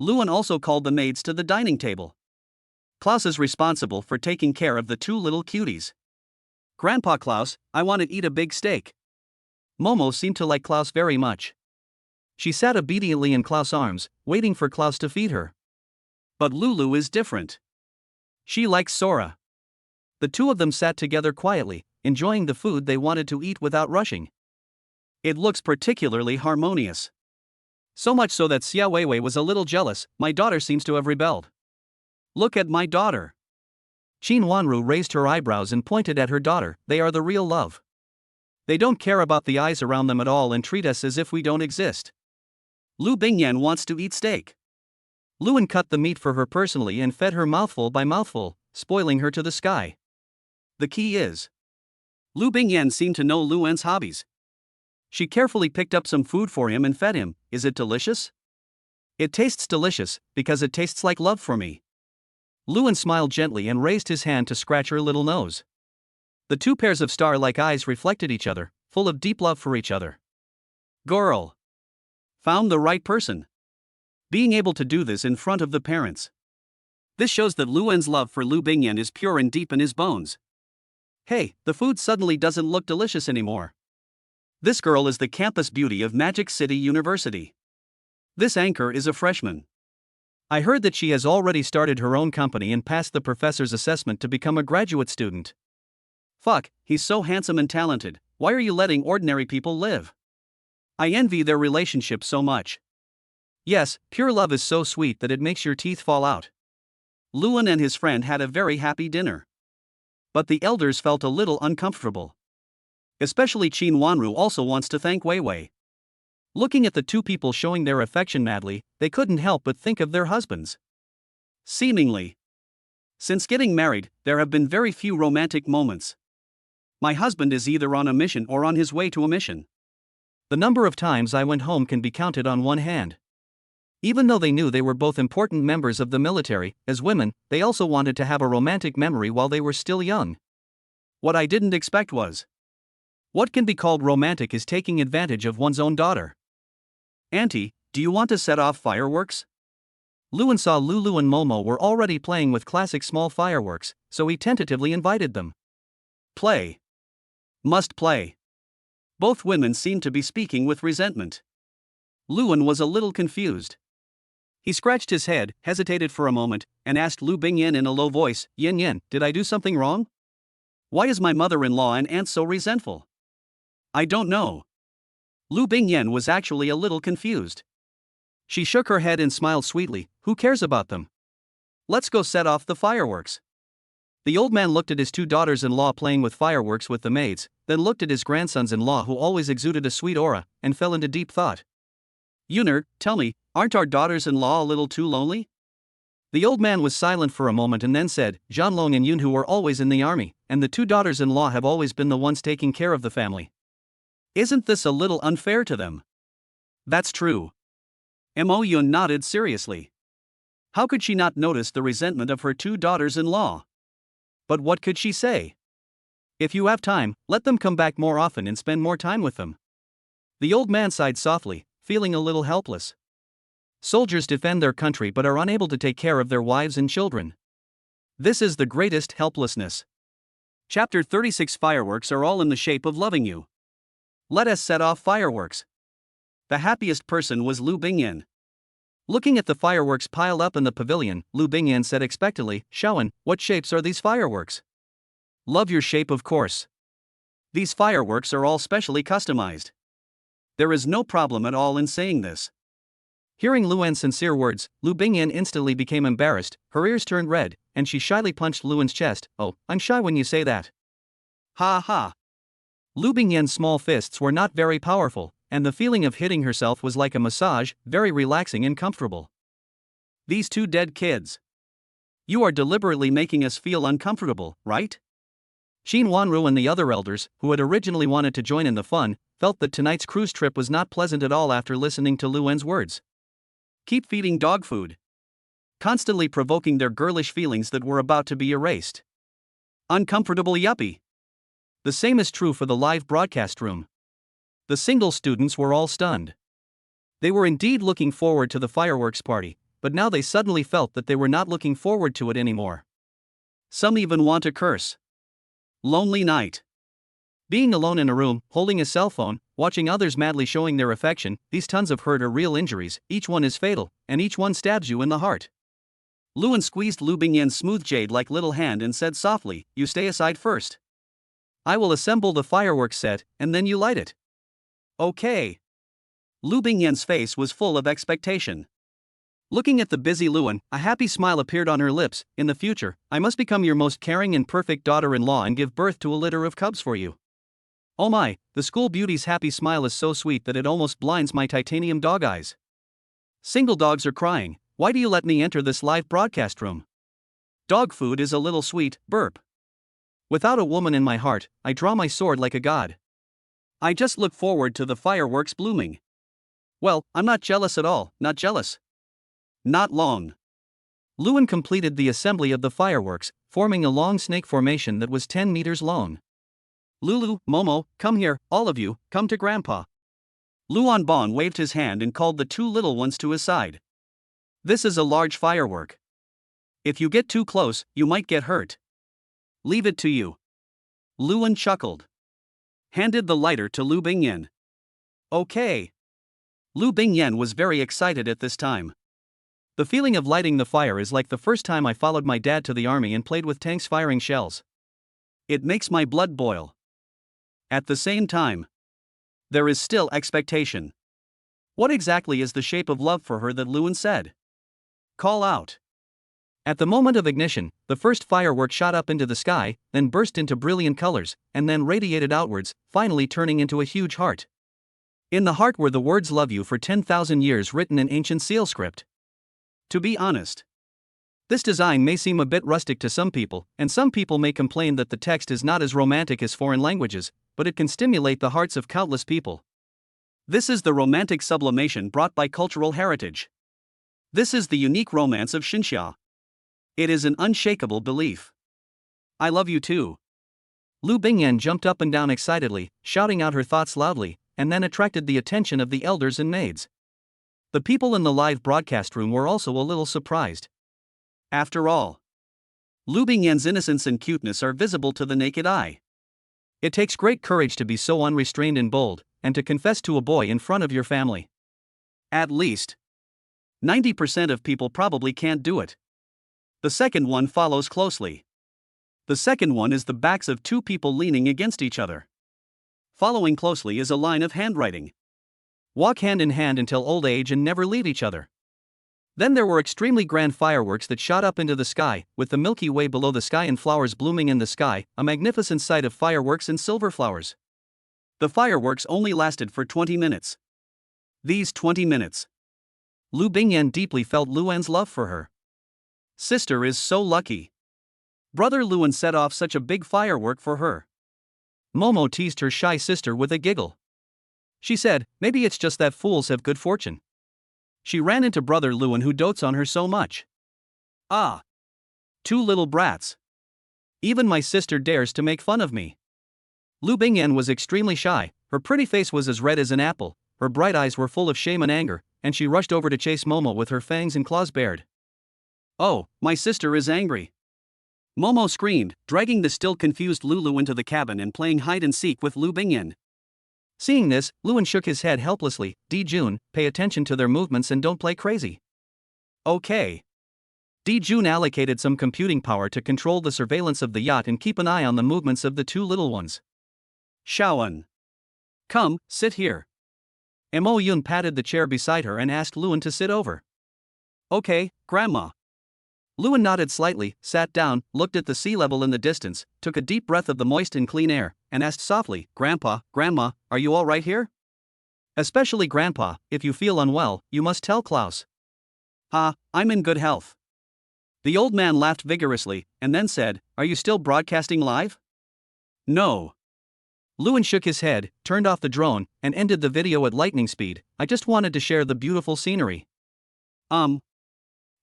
Luan also called the maids to the dining table. Klaus is responsible for taking care of the 2 little cuties. Grandpa Klaus, I want to eat a big steak. Momo seemed to like Klaus very much. She sat obediently in Klaus' arms, waiting for Klaus to feed her. But Lulu is different. She likes Sora. The 2 of them sat together quietly, enjoying the food they wanted to eat without rushing. It looks particularly harmonious. So much so that Xia Weiwei was a little jealous. My daughter seems to have rebelled. Look at my daughter. Qin Wanru raised her eyebrows and pointed at her daughter. They are the real love. They don't care about the eyes around them at all and treat us as if we don't exist. Lu Bingyan wants to eat steak. Luan cut the meat for her personally and fed her mouthful by mouthful, spoiling her to the sky. The key is, Lu Bingyan seemed to know Luan's hobbies. She carefully picked up some food for him and fed him. Is it delicious? It tastes delicious, because it tastes like love for me. Luan smiled gently and raised his hand to scratch her little nose. The two pairs of star-like eyes reflected each other, full of deep love for each other. Girl. Found the right person. Being able to do this in front of the parents. This shows that Luan's love for Lu Bingyan is pure and deep in his bones. Hey, the food suddenly doesn't look delicious anymore. This girl is the campus beauty of Magic City University. This anchor is a freshman. I heard that she has already started her own company and passed the professor's assessment to become a graduate student. Fuck, he's so handsome and talented. Why are you letting ordinary people live? I envy their relationship so much. Yes, pure love is so sweet that it makes your teeth fall out. Luan and his friend had a very happy dinner. But the elders felt a little uncomfortable. Especially Qin Wanru also wants to thank Weiwei. Looking at the two people showing their affection madly, they couldn't help but think of their husbands. Seemingly. Since getting married, there have been very few romantic moments. My husband is either on a mission or on his way to a mission. The number of times I went home can be counted on one hand. Even though they knew they were both important members of the military, as women, they also wanted to have a romantic memory while they were still young. What I didn't expect was, what can be called romantic is taking advantage of one's own daughter. Auntie, do you want to set off fireworks? Luan saw Lulu and Momo were already playing with classic small fireworks, so he tentatively invited them. Play. Must play. Both women seemed to be speaking with resentment. Luan was a little confused. He scratched his head, hesitated for a moment, and asked Lu Bingyan in a low voice, Yin Yin, did I do something wrong? Why is my mother-in-law and aunt so resentful? I don't know. Lu Bingyan was actually a little confused. She shook her head and smiled sweetly. Who cares about them? Let's go set off the fireworks. The old man looked at his two daughters-in-law playing with fireworks with the maids, then looked at his grandsons-in-law who always exuded a sweet aura, and fell into deep thought. Yuner, tell me, aren't our daughters-in-law a little too lonely? The old man was silent for a moment and then said, Zhanlong and Yunhu are always in the army, and the two daughters-in-law have always been the ones taking care of the family. Isn't this a little unfair to them? That's true. Mo Yun nodded seriously. How could she not notice the resentment of her two daughters-in-law? But what could she say? If you have time, let them come back more often and spend more time with them. The old man sighed softly, feeling a little helpless. Soldiers defend their country but are unable to take care of their wives and children. This is the greatest helplessness. Chapter 36 Fireworks are all in the shape of loving you. Let us set off fireworks. The happiest person was Lu Bingyan. Looking at the fireworks piled up in the pavilion, Lu Bingyan said expectantly, Shaoan, what shapes are these fireworks? Love your shape, of course. These fireworks are all specially customized. There is no problem at all in saying this. Hearing Luan's sincere words, Lu Bingyan instantly became embarrassed, her ears turned red, and she shyly punched Luan's chest. Oh, I'm shy when you say that. Ha ha. Lu Bingyan's small fists were not very powerful, and the feeling of hitting herself was like a massage, very relaxing and comfortable. These two dead kids. You are deliberately making us feel uncomfortable, right? Qin Wanru and the other elders, who had originally wanted to join in the fun, felt that tonight's cruise trip was not pleasant at all after listening to Luan's words. Keep feeding dog food. Constantly provoking their girlish feelings that were about to be erased. Uncomfortable yuppie. The same is true for the live broadcast room. The single students were all stunned. They were indeed looking forward to the fireworks party, but now they suddenly felt that they were not looking forward to it anymore. Some even want to curse. Lonely night. Being alone in a room, holding a cell phone, watching others madly showing their affection, these tons of hurt are real injuries, each one is fatal, and each one stabs you in the heart. Luan squeezed Lu Bingyan's smooth jade-like little hand and said softly, you stay aside first. I will assemble the fireworks set, and then you light it. Okay. Lu Bingyan's face was full of expectation. Looking at the busy Luan, a happy smile appeared on her lips. In the future, I must become your most caring and perfect daughter-in-law and give birth to a litter of cubs for you. Oh my, the school beauty's happy smile is so sweet that it almost blinds my titanium dog eyes. Single dogs are crying. Why do you let me enter this live broadcast room? Dog food is a little sweet, burp. Without a woman in my heart, I draw my sword like a god. I just look forward to the fireworks blooming. Well, I'm not jealous at all, not jealous. Not long. Luan completed the assembly of the fireworks, forming a long snake formation that was 10 meters long. Lulu, Momo, come here, all of you, come to Grandpa. Luan Bon waved his hand and called the two little ones to his side. This is a large firework. If you get too close, you might get hurt. Leave it to you. Luan chuckled. Handed the lighter to Lu Bingyan. Okay. Lu Bingyan was very excited at this time. The feeling of lighting the fire is like the first time I followed my dad to the army and played with tanks firing shells. It makes my blood boil. At the same time, there is still expectation. What exactly is the shape of love for her that Luan said? Call out. At the moment of ignition, the first firework shot up into the sky, then burst into brilliant colors, and then radiated outwards, finally turning into a huge heart. In the heart were the words "Love you" for 10,000 years written in ancient seal script. To be honest, this design may seem a bit rustic to some people, and some people may complain that the text is not as romantic as foreign languages, but it can stimulate the hearts of countless people. This is the romantic sublimation brought by cultural heritage. This is the unique romance of Xinxia. It is an unshakable belief. I love you too. Lu Bingyan jumped up and down excitedly, shouting out her thoughts loudly, and then attracted the attention of the elders and maids. The people in the live broadcast room were also a little surprised. After all, Lu Bingyan's innocence and cuteness are visible to the naked eye. It takes great courage to be so unrestrained and bold, and to confess to a boy in front of your family. At least 90% of people probably can't do it. The second one follows closely. The second one is the backs of two people leaning against each other. Following closely is a line of handwriting. Walk hand in hand until old age and never leave each other. Then there were extremely grand fireworks that shot up into the sky, with the Milky Way below the sky and flowers blooming in the sky, a magnificent sight of fireworks and silver flowers. The fireworks only lasted for 20 minutes. These 20 minutes. Lu Bingyan deeply felt Luan's love for her. Sister is so lucky. Brother Luan set off such a big firework for her. Momo teased her shy sister with a giggle. She said, maybe it's just that fools have good fortune. She ran into brother Luan who dotes on her so much. Ah! Two little brats. Even my sister dares to make fun of me. Lu Bingyan was extremely shy, her pretty face was as red as an apple, her bright eyes were full of shame and anger, and she rushed over to chase Momo with her fangs and claws bared. Oh, my sister is angry. Momo screamed, dragging the still confused Lulu into the cabin and playing hide-and-seek with Lu Bingyan. Seeing this, Luan shook his head helplessly. Jun, pay attention to their movements and don't play crazy. Okay. Jun allocated some computing power to control the surveillance of the yacht and keep an eye on the movements of the two little ones. Shaoan. Come, sit here. Mo Yun patted the chair beside her and asked Luan to sit over. Okay, Grandma. Luan nodded slightly, sat down, looked at the sea level in the distance, took a deep breath of the moist and clean air, and asked softly, Grandpa, Grandma, are you all right here? Especially Grandpa, if you feel unwell, you must tell Klaus. I'm in good health. The old man laughed vigorously, and then said, are you still broadcasting live? No. Luan shook his head, turned off the drone, and ended the video at lightning speed. I just wanted to share the beautiful scenery.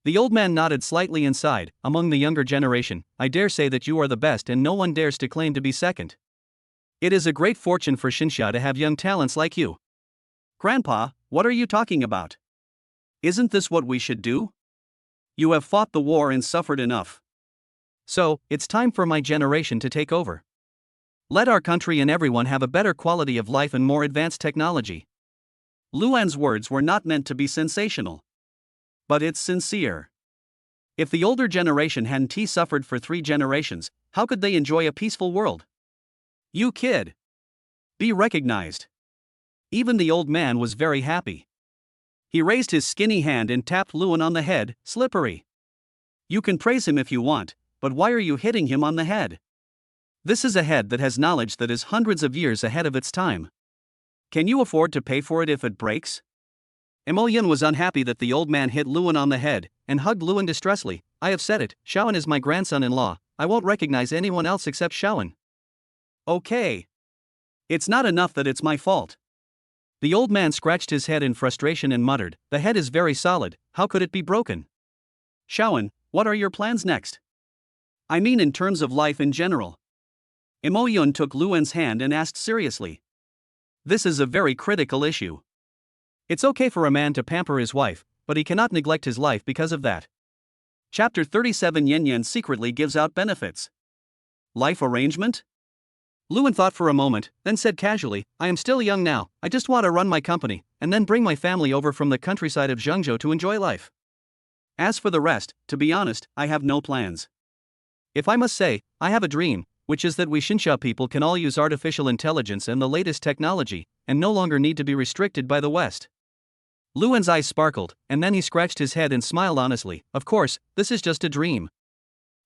The old man nodded slightly and sighed. Among the younger generation, I dare say that you are the best and no one dares to claim to be second. It is a great fortune for Xinxia to have young talents like you. Grandpa, what are you talking about? Isn't this what we should do? You have fought the war and suffered enough. So, it's time for my generation to take over. Let our country and everyone have a better quality of life and more advanced technology. Luan's words were not meant to be sensational. But it's sincere. If the older generation hadn't suffered for 3 generations, how could they enjoy a peaceful world? You kid. Be recognized. Even the old man was very happy. He raised his skinny hand and tapped Luan on the head. Slippery. You can praise him if you want, but why are you hitting him on the head? This is a head that has knowledge that is hundreds of years ahead of its time. Can you afford to pay for it if it breaks? Emoyun was unhappy that the old man hit Luan on the head, and hugged Luan distressfully. I have said it, Shaoan is my grandson-in-law, I won't recognize anyone else except Shaoan. Okay. It's not enough that it's my fault. The old man scratched his head in frustration and muttered, the head is very solid, how could it be broken? Shaoan, what are your plans next? I mean in terms of life in general. Emoyun took Luan's hand and asked seriously. This is a very critical issue. It's okay for a man to pamper his wife, but he cannot neglect his life because of that. Chapter 37 Yen Yen secretly gives out benefits. Life arrangement? Luan thought for a moment, then said casually, I am still young now, I just want to run my company, and then bring my family over from the countryside of Zhengzhou to enjoy life. As for the rest, to be honest, I have no plans. If I must say, I have a dream, which is that we Xinxia people can all use artificial intelligence and the latest technology, and no longer need to be restricted by the West. Luan's eyes sparkled, and then he scratched his head and smiled honestly. Of course, this is just a dream.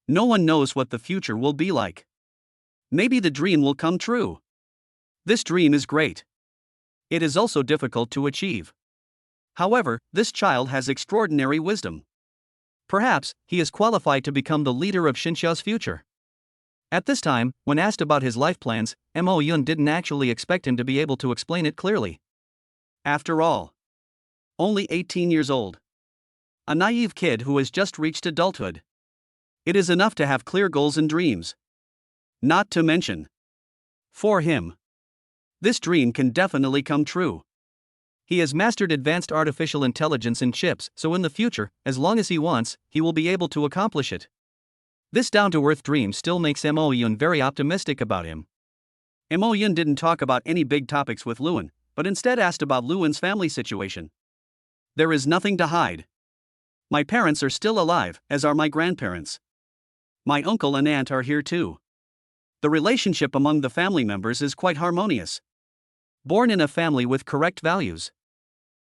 No one knows what the future will be like. Maybe the dream will come true. This dream is great. It is also difficult to achieve. However, this child has extraordinary wisdom. Perhaps, he is qualified to become the leader of Xinxia's future. At this time, when asked about his life plans, Emoyun didn't actually expect him to be able to explain it clearly. After all, only 18 years old. A naive kid who has just reached adulthood. It is enough to have clear goals and dreams. Not to mention, for him, this dream can definitely come true. He has mastered advanced artificial intelligence in chips, so in the future, as long as he wants, he will be able to accomplish it. This down-to-earth dream still makes Emoyun very optimistic about him. Emoyun didn't talk about any big topics with Luan, but instead asked about Luan's family situation. There is nothing to hide. My parents are still alive, as are my grandparents. My uncle and aunt are here too. The relationship among the family members is quite harmonious. Born in a family with correct values.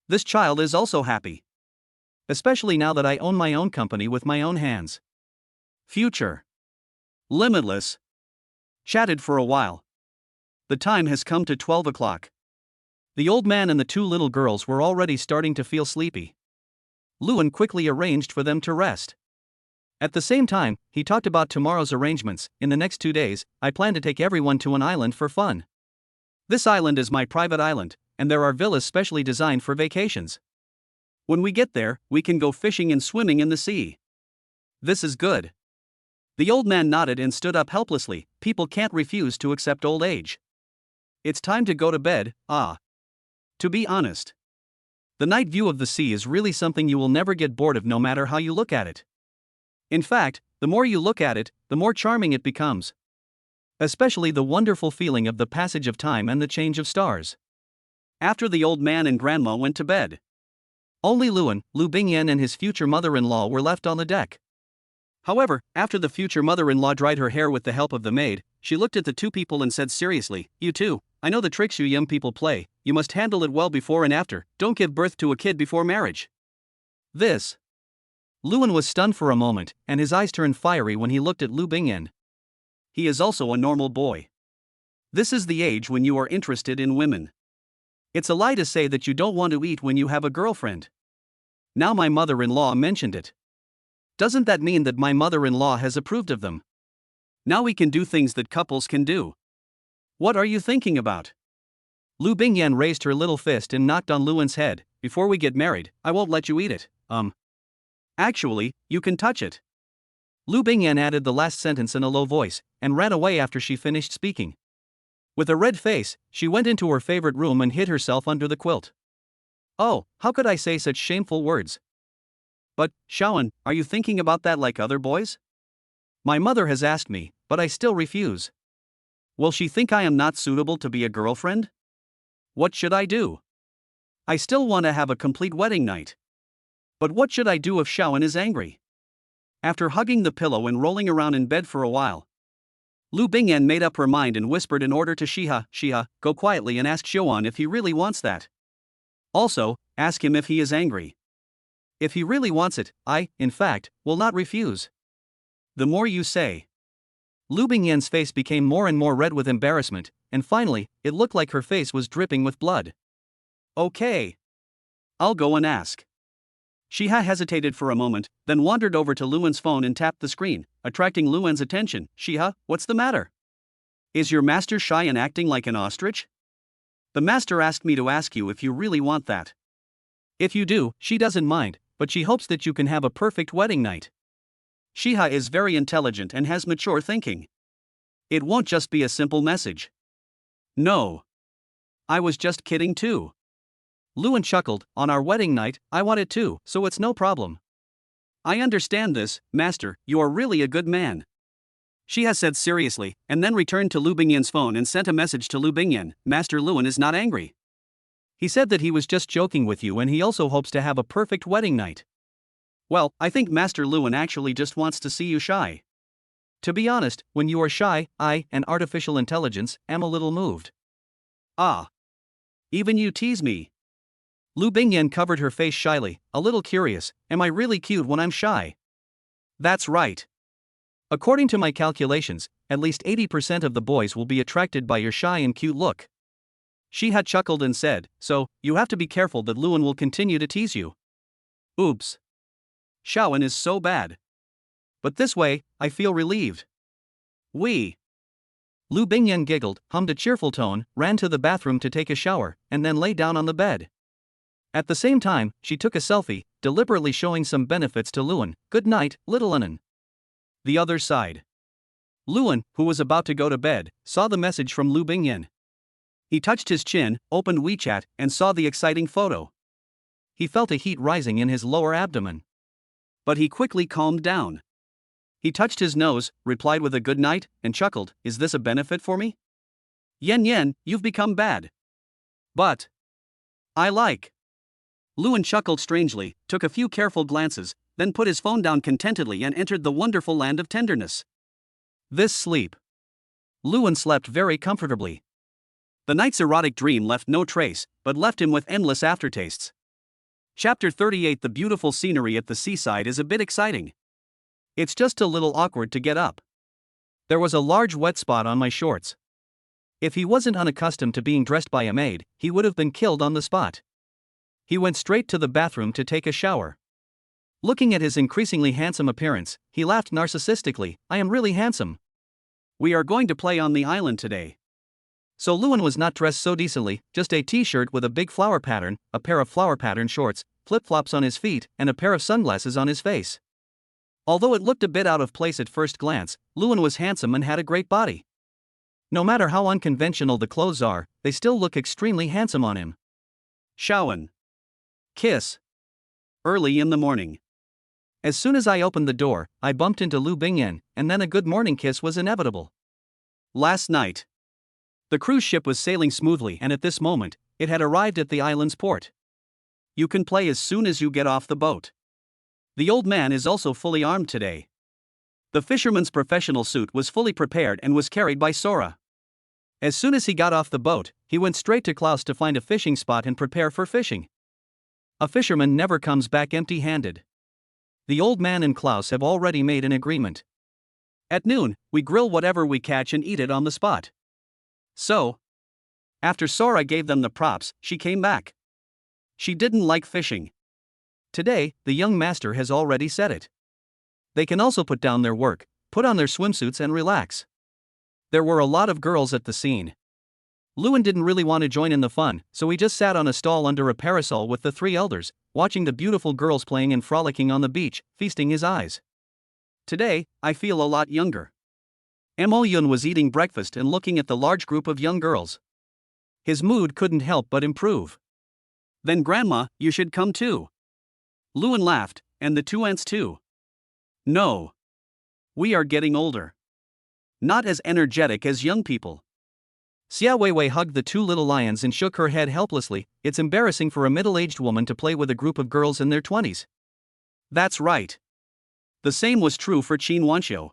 This child is also happy. Especially now that I own my own company with my own hands. Future. Limitless. Chatted for a while. The time has come to 12 o'clock. The old man and the two little girls were already starting to feel sleepy. Luan quickly arranged for them to rest. At the same time, he talked about tomorrow's arrangements. In the next 2 days, I plan to take everyone to an island for fun. This island is my private island, and there are villas specially designed for vacations. When we get there, we can go fishing and swimming in the sea. This is good. The old man nodded and stood up helplessly. People can't refuse to accept old age. It's time to go to bed. To be honest, the night view of the sea is really something you will never get bored of no matter how you look at it. In fact, the more you look at it, the more charming it becomes. Especially the wonderful feeling of the passage of time and the change of stars. After the old man and grandma went to bed, only Luan, Lu Bingyan and his future mother-in-law were left on the deck. However, after the future mother-in-law dried her hair with the help of the maid, she looked at the two people and said seriously, you two, I know the tricks you young people play, you must handle it well before and after, don't give birth to a kid before marriage. This. Luan was stunned for a moment, and his eyes turned fiery when he looked at Lu Bingyan. He is also a normal boy. This is the age when you are interested in women. It's a lie to say that you don't want to eat when you have a girlfriend. Now my mother-in-law mentioned it. Doesn't that mean that my mother-in-law has approved of them? Now we can do things that couples can do. What are you thinking about? Lu Bingyan raised her little fist and knocked on Luan's head. Before we get married, I won't let you eat it. Actually, you can touch it. Lu Bingyan added the last sentence in a low voice, and ran away after she finished speaking. With a red face, she went into her favorite room and hid herself under the quilt. Oh, how could I say such shameful words? But, Shaoan, are you thinking about that like other boys? My mother has asked me, but I still refuse. Will she think I am not suitable to be a girlfriend? What should I do? I still want to have a complete wedding night. But what should I do if Shaoan is angry? After hugging the pillow and rolling around in bed for a while, Lu Bingyan made up her mind and whispered an order to Shiha, go quietly and ask Xiuan if he really wants that. Also, ask him if he is angry. If he really wants it, I, in fact, will not refuse. The more you say. Lu Bingyan's face became more and more red with embarrassment, and finally, it looked like her face was dripping with blood. Okay. I'll go and ask. Shiha hesitated for a moment, then wandered over to Luan's phone and tapped the screen, attracting Luan's attention. Shiha, what's the matter? Is your master shy and acting like an ostrich? The master asked me to ask you if you really want that. If you do, she doesn't mind, but she hopes that you can have a perfect wedding night. Shiha is very intelligent and has mature thinking. It won't just be a simple message. No. I was just kidding too. Luan chuckled, on our wedding night, I want it too, so it's no problem. I understand this, master, you are really a good man. Shiha said seriously, and then returned to Lu Bingyan's phone and sent a message to Lu Bingyan. Master Luan is not angry. He said that he was just joking with you and he also hopes to have a perfect wedding night. Well, I think Master Luan actually just wants to see you shy. To be honest, when you are shy, I, an artificial intelligence, am a little moved. Ah. Even you tease me. Lu Bingyan covered her face shyly, a little curious, am I really cute when I'm shy? That's right. According to my calculations, at least 80% of the boys will be attracted by your shy and cute look. Shiha chuckled and said, so, you have to be careful that Luan will continue to tease you. Oops. Xiaoan is so bad. But this way, I feel relieved. We. Lu Bingyan giggled, hummed a cheerful tone, ran to the bathroom to take a shower, and then lay down on the bed. At the same time, she took a selfie, deliberately showing some benefits to Luan. Good night, little Anan. The other side. Luan, who was about to go to bed, saw the message from Lu Bingyan. He touched his chin, opened WeChat, and saw the exciting photo. He felt a heat rising in his lower abdomen. But he quickly calmed down. He touched his nose, replied with a good night, and chuckled, is this a benefit for me? Yen, you've become bad. But I like. Luan chuckled strangely, took a few careful glances, then put his phone down contentedly and entered the wonderful land of tenderness. This sleep. Luan slept very comfortably. The night's erotic dream left no trace, but left him with endless aftertastes. Chapter 38. The beautiful scenery at the seaside is a bit exciting. It's just a little awkward to get up. There was a large wet spot on my shorts. If he wasn't unaccustomed to being dressed by a maid, he would have been killed on the spot. He went straight to the bathroom to take a shower. Looking at his increasingly handsome appearance, he laughed narcissistically, I am really handsome. We are going to play on the island today. So Luan was not dressed so decently, just a t-shirt with a big flower pattern, a pair of flower pattern shorts, flip-flops on his feet, and a pair of sunglasses on his face. Although it looked a bit out of place at first glance, Luan was handsome and had a great body. No matter how unconventional the clothes are, they still look extremely handsome on him. Xiaoan. Kiss. Early in the morning. As soon as I opened the door, I bumped into Lu Bingyan, and then a good morning kiss was inevitable. Last night. The cruise ship was sailing smoothly and at this moment, it had arrived at the island's port. You can play as soon as you get off the boat. The old man is also fully armed today. The fisherman's professional suit was fully prepared and was carried by Sora. As soon as he got off the boat, he went straight to Klaus to find a fishing spot and prepare for fishing. A fisherman never comes back empty-handed. The old man and Klaus have already made an agreement. At noon, we grill whatever we catch and eat it on the spot. So, after Sora gave them the props, she came back. She didn't like fishing. Today, the young master has already said it. They can also put down their work, put on their swimsuits and relax. There were a lot of girls at the scene. Luan didn't really want to join in the fun, so he just sat on a stall under a parasol with the three elders, watching the beautiful girls playing and frolicking on the beach, feasting his eyes. Today, I feel a lot younger. Mo Yun was eating breakfast and looking at the large group of young girls. His mood couldn't help but improve. Then Grandma, you should come too. Luan laughed, and the two aunts too. No. We are getting older. Not as energetic as young people. Xia Weiwei hugged the two little lions and shook her head helplessly, it's embarrassing for a middle-aged woman to play with a group of girls in their 20s. That's right. The same was true for Qin Wanxiu.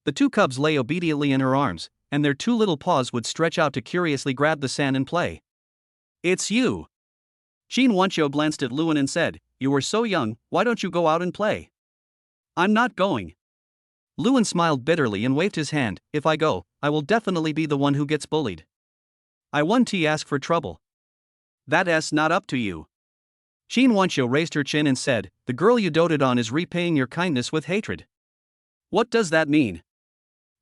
The two cubs lay obediently in her arms, and their two little paws would stretch out to curiously grab the sand and play. It's you. Shin Wancho glanced at Luan and said, "You were so young, why don't you go out and play?" "I'm not going." Luan smiled bitterly and waved his hand. "If I go, I will definitely be the one who gets bullied. I won't ask for trouble." "That's not up to you." Shin Wancho raised her chin and said, "The girl you doted on is repaying your kindness with hatred." "What does that mean?"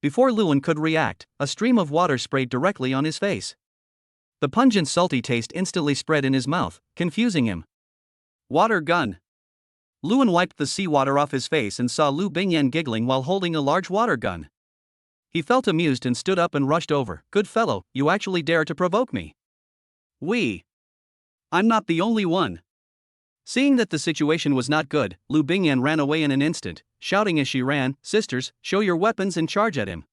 Before Luan could react, a stream of water sprayed directly on his face. The pungent salty taste instantly spread in his mouth, confusing him. "Water gun." Luan wiped the seawater off his face and saw Lu Bingyan giggling while holding a large water gun. He felt amused and stood up and rushed over. "Good fellow, you actually dare to provoke me." I'm not the only one." Seeing that the situation was not good, Lu Bingyan ran away in an instant, shouting as she ran, "Sisters, show your weapons and charge at him."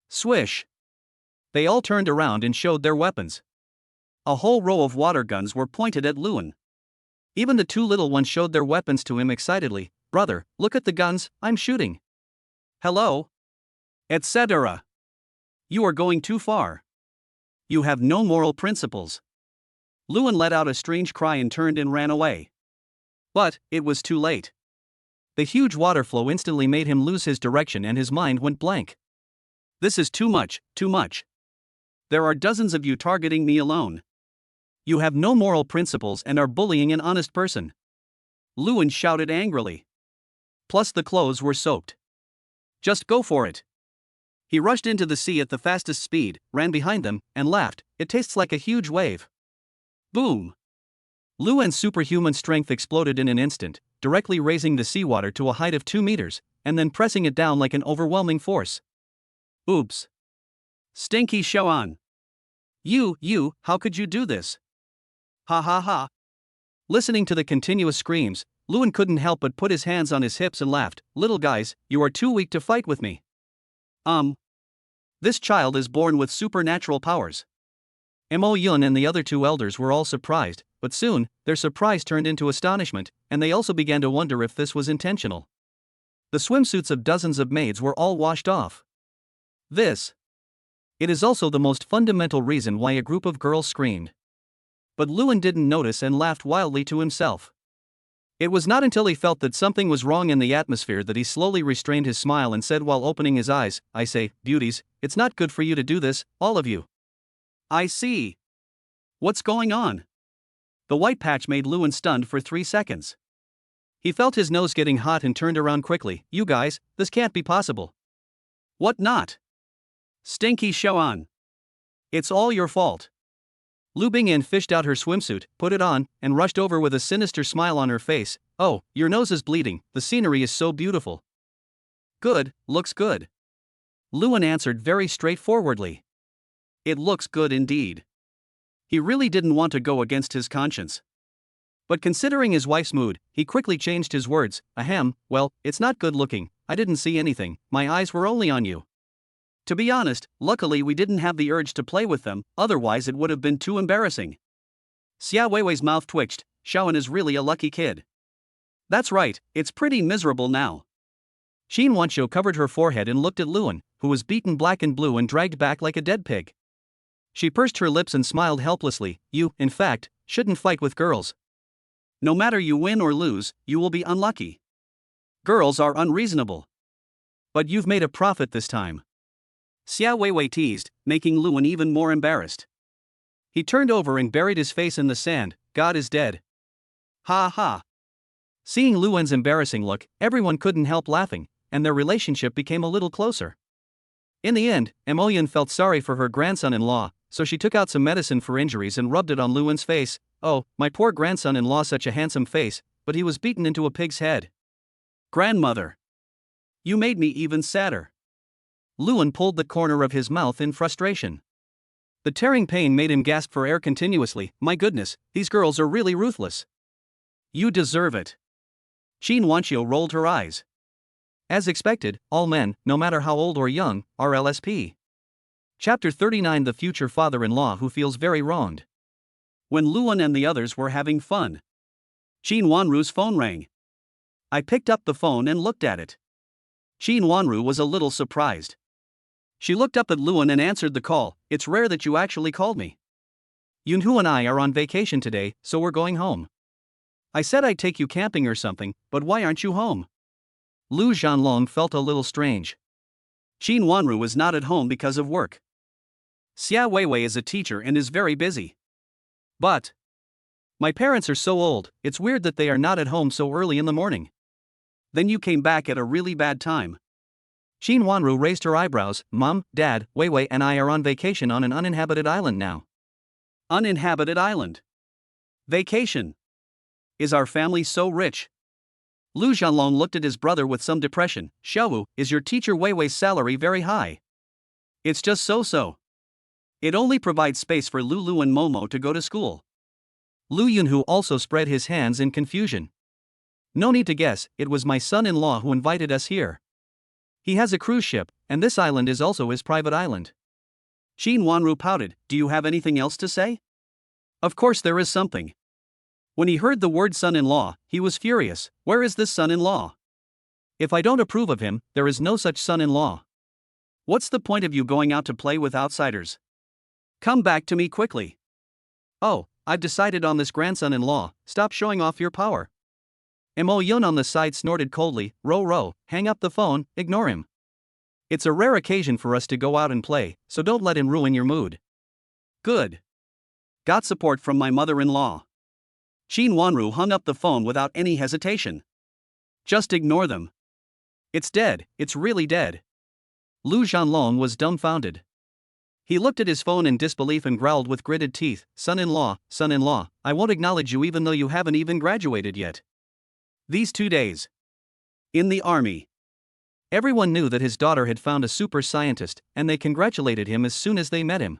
Swish! They all turned around and showed their weapons. A whole row of water guns were pointed at Luan. Even the two little ones showed their weapons to him excitedly. "Brother, look at the guns, I'm shooting." "Hello?" etc. "You are going too far. You have no moral principles." Luan let out a strange cry and turned and ran away. But it was too late. The huge water flow instantly made him lose his direction and his mind went blank. "This is too much, too much. There are dozens of you targeting me alone. You have no moral principles and are bullying an honest person." Luan shouted angrily. Plus the clothes were soaked. "Just go for it." He rushed into the sea at the fastest speed, ran behind them, and laughed. "It tastes like a huge wave." Boom! Luan's superhuman strength exploded in an instant, directly raising the seawater to a height of 2 meters, and then pressing it down like an overwhelming force. "Oops. Stinky Shoan. You, how could you do this? Ha ha ha." Listening to the continuous screams, Luan couldn't help but put his hands on his hips and laughed. "Little guys, you are too weak to fight with me." This child is born with supernatural powers." Mo Yun and the other two elders were all surprised, but soon, their surprise turned into astonishment, and they also began to wonder if this was intentional. The swimsuits of dozens of maids were all washed off. It is also the most fundamental reason why a group of girls screamed. But Luan didn't notice and laughed wildly to himself. It was not until he felt that something was wrong in the atmosphere that he slowly restrained his smile and said while opening his eyes, "I say, beauties, it's not good for you to do this, all of you." "I see. What's going on?" The white patch made Luan stunned for 3 seconds. He felt his nose getting hot and turned around quickly. "You guys, this can't be possible." "What not?" "Stinky Shoan. It's all your fault." Lu Bingyan fished out her swimsuit, put it on, and rushed over with a sinister smile on her face. "Oh, your nose is bleeding, the scenery is so beautiful." "Good, looks good." Luan answered very straightforwardly. It looks good indeed. He really didn't want to go against his conscience. But considering his wife's mood, he quickly changed his words. "Ahem, well, it's not good looking, I didn't see anything, my eyes were only on you." To be honest, luckily we didn't have the urge to play with them, otherwise it would have been too embarrassing. Xia Weiwei's mouth twitched. Shaoan is really a lucky kid. That's right, it's pretty miserable now. Shin Wancho covered her forehead and looked at Luan, who was beaten black and blue and dragged back like a dead pig. She pursed her lips and smiled helplessly. "You, in fact, shouldn't fight with girls. No matter you win or lose, you will be unlucky. Girls are unreasonable. But you've made a profit this time." Xia Weiwei teased, making Luan even more embarrassed. He turned over and buried his face in the sand. "God is dead." Ha ha. Seeing Luan's embarrassing look, everyone couldn't help laughing, and their relationship became a little closer. In the end, Mo Yun felt sorry for her grandson-in-law, so she took out some medicine for injuries and rubbed it on Luan's face. "Oh, my poor grandson-in-law, such a handsome face, but he was beaten into a pig's head." "Grandmother. You made me even sadder." Luan pulled the corner of his mouth in frustration. The tearing pain made him gasp for air continuously. "My goodness, these girls are really ruthless." "You deserve it." Shin Wancho rolled her eyes. As expected, all men, no matter how old or young, are LSP. Chapter 39: The future father-in-law who feels very wronged. When Luan and the others were having fun, Shin Wanru's phone rang. I picked up the phone and looked at it. Shin Wanru was a little surprised. She looked up at Luan and answered the call. It's rare that you actually called me. Yunhu and I are on vacation today, so we're going home. I said I'd take you camping or something, but why aren't you home? Lu Zhanlong felt a little strange. Shin Wanru was not at home because of work. Xia Weiwei is a teacher and is very busy. But my parents are so old, it's weird that they are not at home so early in the morning. Then you came back at a really bad time. Shin Wanru raised her eyebrows. Mom, Dad, Weiwei and I are on vacation on an uninhabited island now. Uninhabited island? Vacation? Is our family so rich? Lu Zhanlong looked at his brother with some depression. Xiaowu, is your teacher Weiwei's salary very high? It's just so-so. It only provides space for Lulu and Momo to go to school. Lu Yunhu also spread his hands in confusion. No need to guess, it was my son-in-law who invited us here. He has a cruise ship, and this island is also his private island. Shin Wanru pouted. Do you have anything else to say? Of course there is something. When he heard the word son-in-law, he was furious. Where is this son-in-law? If I don't approve of him, there is no such son-in-law. What's the point of you going out to play with outsiders? Come back to me quickly. Oh, I've decided on this grandson-in-law. Stop showing off your power. Mo Yun on the side snorted coldly. Ro, hang up the phone, ignore him. It's a rare occasion for us to go out and play, so don't let him ruin your mood. Good. Got support from my mother-in-law. Shin Wanru hung up the phone without any hesitation. Just ignore them. It's dead, it's really dead. Lu Zhanlong was dumbfounded. He looked at his phone in disbelief and growled with gritted teeth. Son-in-law, I won't acknowledge you even though you haven't even graduated yet. These 2 days. In the army. Everyone knew that his daughter had found a super scientist, and they congratulated him as soon as they met him.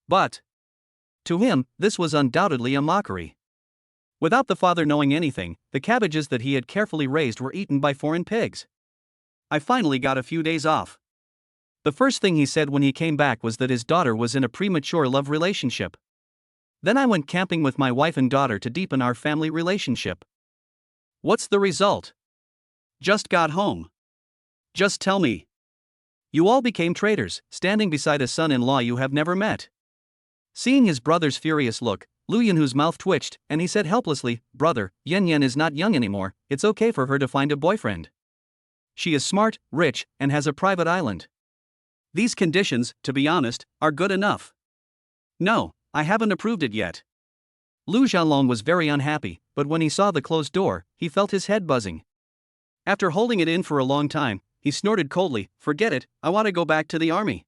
But to him, this was undoubtedly a mockery. Without the father knowing anything, the cabbages that he had carefully raised were eaten by foreign pigs. I finally got a few days off. The first thing he said when he came back was that his daughter was in a premature love relationship. Then I went camping with my wife and daughter to deepen our family relationship. What's the result? Just got home. Just tell me. You all became traitors, standing beside a son-in-law you have never met. Seeing his brother's furious look, Lu Yunhu's mouth twitched, and he said helplessly, Brother, Yan is not young anymore, it's okay for her to find a boyfriend. She is smart, rich, and has a private island. These conditions, to be honest, are good enough. No, I haven't approved it yet. Lu Zhanlong was very unhappy, but when he saw the closed door, he felt his head buzzing. After holding it in for a long time, he snorted coldly, Forget it, I want to go back to the army.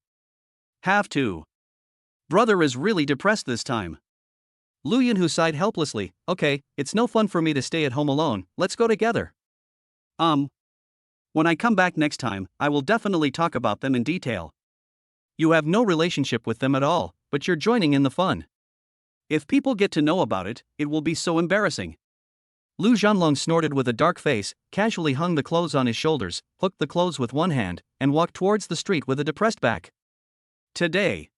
Have to. Brother is really depressed this time. Lu Yunhu sighed helplessly. Okay, it's no fun for me to stay at home alone, let's go together. When I come back next time, I will definitely talk about them in detail. You have no relationship with them at all, but you're joining in the fun. If people get to know about it, it will be so embarrassing. Lu Zhanlong snorted with a dark face, casually hung the clothes on his shoulders, hooked the clothes with one hand, and walked towards the street with a depressed back. Today.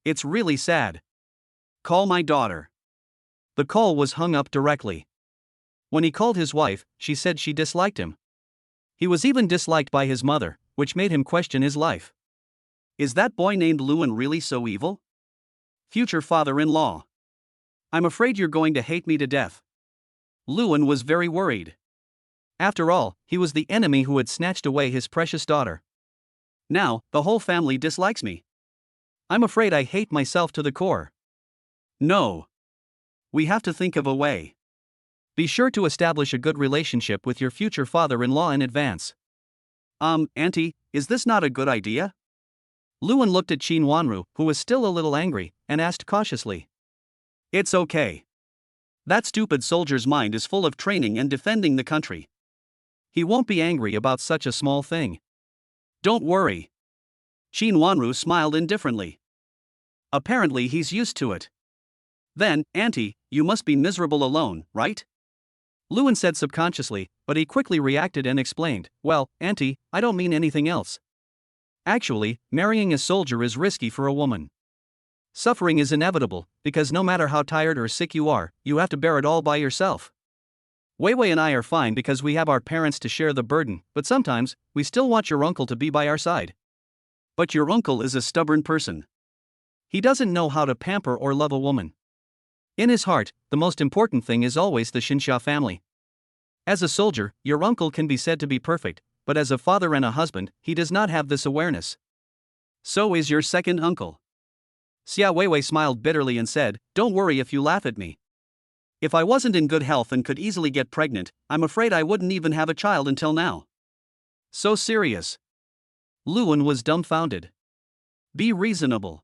It's really sad. Call my daughter. The call was hung up directly. When he called his wife, she said she disliked him. He was even disliked by his mother, which made him question his life. Is that boy named Luan really so evil? Future father-in-law. I'm afraid you're going to hate me to death. Luan was very worried. After all, he was the enemy who had snatched away his precious daughter. Now, the whole family dislikes me. I'm afraid I hate myself to the core. No. We have to think of a way. Be sure to establish a good relationship with your future father-in-law in advance. Auntie, is this not a good idea? Luan looked at Shin Wanru, who was still a little angry, and asked cautiously. It's okay. That stupid soldier's mind is full of training and defending the country. He won't be angry about such a small thing. Don't worry. Shin Wanru smiled indifferently. Apparently he's used to it. Then, Auntie, you must be miserable alone, right? Luan said subconsciously, but he quickly reacted and explained, Well, Auntie, I don't mean anything else. Actually, marrying a soldier is risky for a woman. Suffering is inevitable, because no matter how tired or sick you are, you have to bear it all by yourself. Wei Wei and I are fine because we have our parents to share the burden, but sometimes, we still want your uncle to be by our side. But your uncle is a stubborn person. He doesn't know how to pamper or love a woman. In his heart, the most important thing is always the Xinxia family. As a soldier, your uncle can be said to be perfect, but as a father and a husband, he does not have this awareness. So is your second uncle. Xia Weiwei smiled bitterly and said, "Don't worry if you laugh at me. If I wasn't in good health and could easily get pregnant, I'm afraid I wouldn't even have a child until now." So serious. Luan was dumbfounded. Be reasonable.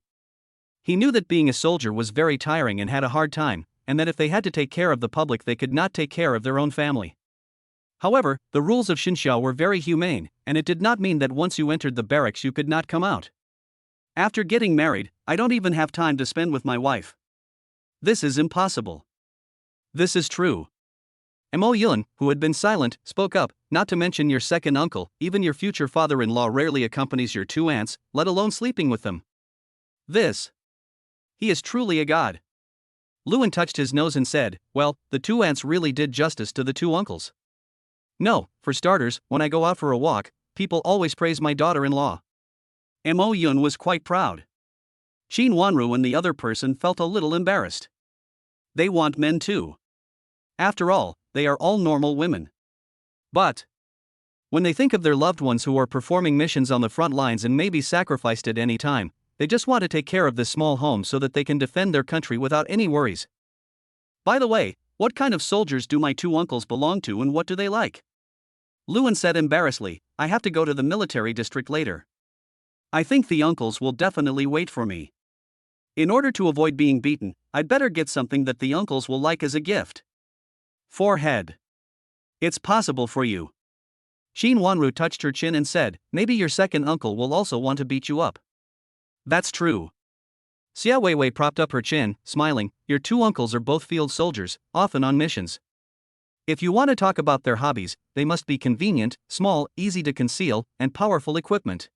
He knew that being a soldier was very tiring and had a hard time, and that if they had to take care of the public, they could not take care of their own family. However, the rules of Xinxia were very humane, and it did not mean that once you entered the barracks you could not come out. After getting married, I don't even have time to spend with my wife. This is impossible. This is true. Mo Yun, who had been silent, spoke up, not to mention your second uncle, even your future father-in-law rarely accompanies your two aunts, let alone sleeping with them. He is truly a god. Luan touched his nose and said, well, the two aunts really did justice to the two uncles. No, for starters, when I go out for a walk, people always praise my daughter-in-law. Mo Yun was quite proud. Qin Wanru and the other person felt a little embarrassed. They want men too. After all, they are all normal women. But when they think of their loved ones who are performing missions on the front lines and may be sacrificed at any time, they just want to take care of this small home so that they can defend their country without any worries. By the way, what kind of soldiers do my two uncles belong to and what do they like? Luan said embarrassedly, I have to go to the military district later. I think the uncles will definitely wait for me. In order to avoid being beaten, I'd better get something that the uncles will like as a gift. Forehead. It's possible for you. Qin Wanru touched her chin and said, maybe your second uncle will also want to beat you up. That's true. Xia Weiwei propped up her chin, smiling, your two uncles are both field soldiers, often on missions. If you want to talk about their hobbies, they must be convenient, small, easy to conceal, and powerful equipment.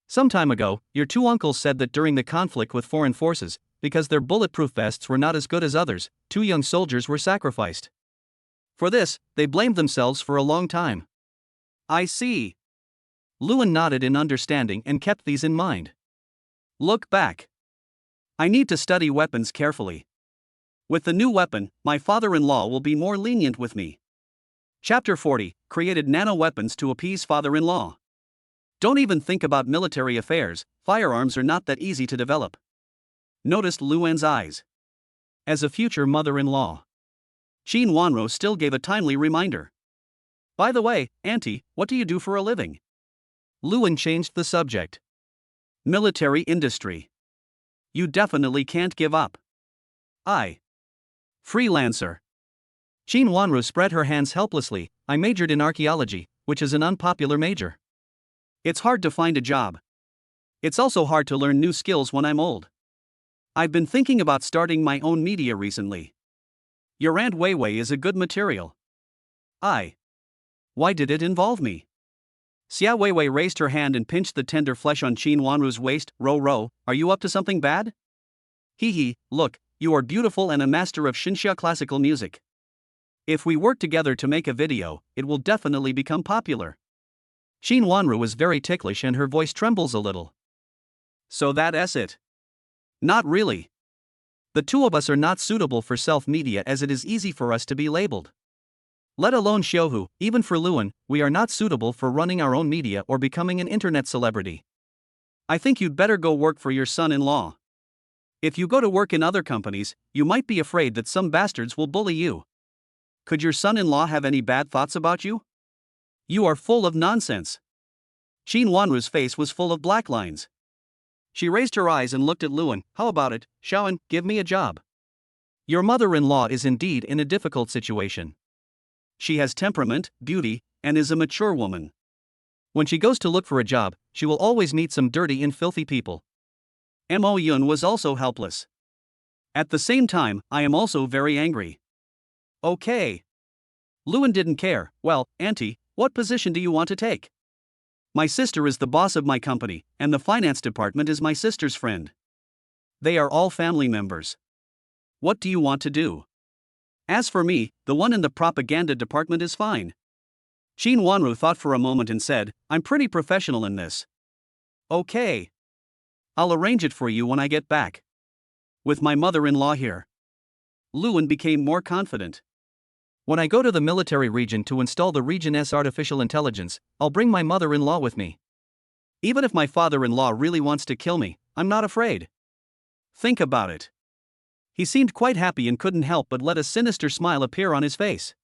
Some time ago, your two uncles said that during the conflict with foreign forces, because their bulletproof vests were not as good as others, two young soldiers were sacrificed. For this, they blamed themselves for a long time. I see. Luan nodded in understanding and kept these in mind. Look back. I need to study weapons carefully. With the new weapon, my father-in-law will be more lenient with me. Chapter 40, created nano-weapons to appease father-in-law. Don't even think about military affairs, firearms are not that easy to develop. Noticed Luan's eyes. As a future mother-in-law, Qin Wanru still gave a timely reminder. By the way, Auntie, what do you do for a living? Luan changed the subject. Military industry. You definitely can't give up. Freelancer. Qin Wanru spread her hands helplessly, I majored in archaeology, which is an unpopular major. It's hard to find a job. It's also hard to learn new skills when I'm old. I've been thinking about starting my own media recently. Your Aunt Weiwei is a good material. Why did it involve me? Xia Weiwei raised her hand and pinched the tender flesh on Qin Wanru's waist. Ro, are you up to something bad? Hee, look, you are beautiful and a master of Xinxia classical music. If we work together to make a video, it will definitely become popular. Qin Wanru was very ticklish and her voice trembles a little. So that's it? Not really. The two of us are not suitable for self-media as it is easy for us to be labeled. Let alone Xiuhu, even for Luan, we are not suitable for running our own media or becoming an internet celebrity. I think you'd better go work for your son-in-law. If you go to work in other companies, you might be afraid that some bastards will bully you. Could your son-in-law have any bad thoughts about you? You are full of nonsense. Qin Wanru's face was full of black lines. She raised her eyes and looked at Luan. How about it, Shaoan, give me a job. Your mother-in-law is indeed in a difficult situation. She has temperament, beauty, and is a mature woman. When she goes to look for a job, she will always meet some dirty and filthy people. Mo Yun was also helpless. At the same time, I am also very angry. Okay. Luan didn't care. Well, Auntie, what position do you want to take? My sister is the boss of my company, and the finance department is my sister's friend. They are all family members. What do you want to do? As for me, the one in the propaganda department is fine. Qin Wanru thought for a moment and said, I'm pretty professional in this. Okay. I'll arrange it for you when I get back. With my mother-in-law here. Luan became more confident. When I go to the military region to install the region's artificial intelligence, I'll bring my mother-in-law with me. Even if my father-in-law really wants to kill me, I'm not afraid. Think about it. He seemed quite happy and couldn't help but let a sinister smile appear on his face.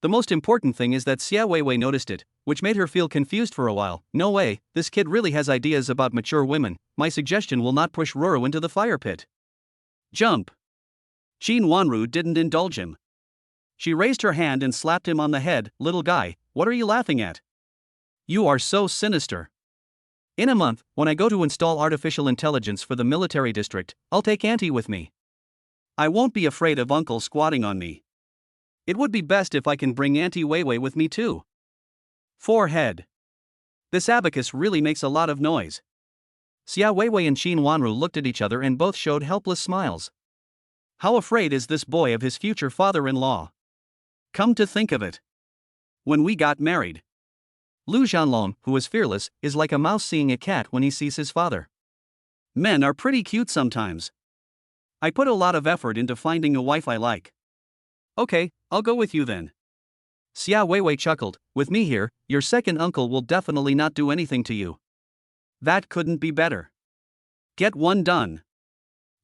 The most important thing is that Xia Weiwei noticed it, which made her feel confused for a while. No way, this kid really has ideas about mature women. My suggestion will not push Roro into the fire pit. Jump. Qin Wanru didn't indulge him. She raised her hand and slapped him on the head. Little guy, what are you laughing at? You are so sinister. In a month, when I go to install artificial intelligence for the military district, I'll take Auntie with me. I won't be afraid of Uncle squatting on me. It would be best if I can bring Auntie Weiwei with me too. Forehead. This abacus really makes a lot of noise. Xia Weiwei and Qin Wanru looked at each other and both showed helpless smiles. How afraid is this boy of his future father-in-law? Come to think of it. When we got married, Lu Zhanlong, who is fearless, is like a mouse seeing a cat when he sees his father. Men are pretty cute sometimes. I put a lot of effort into finding a wife I like. Okay, I'll go with you then. Xia Weiwei chuckled, with me here, your second uncle will definitely not do anything to you. That couldn't be better. Get one done.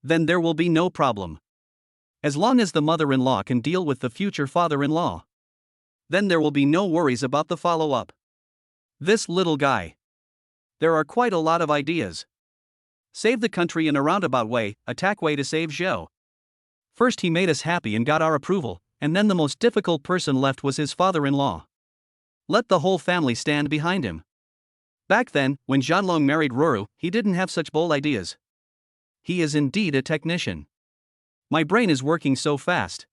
Then there will be no problem. As long as the mother-in-law can deal with the future father-in-law. Then there will be no worries about the follow-up. This little guy. There are quite a lot of ideas. Save the country in a roundabout way, attack way to save Zhou. First he made us happy and got our approval, and then the most difficult person left was his father-in-law. Let the whole family stand behind him. Back then, when Zhanlong married Roro, he didn't have such bold ideas. He is indeed a technician. My brain is working so fast.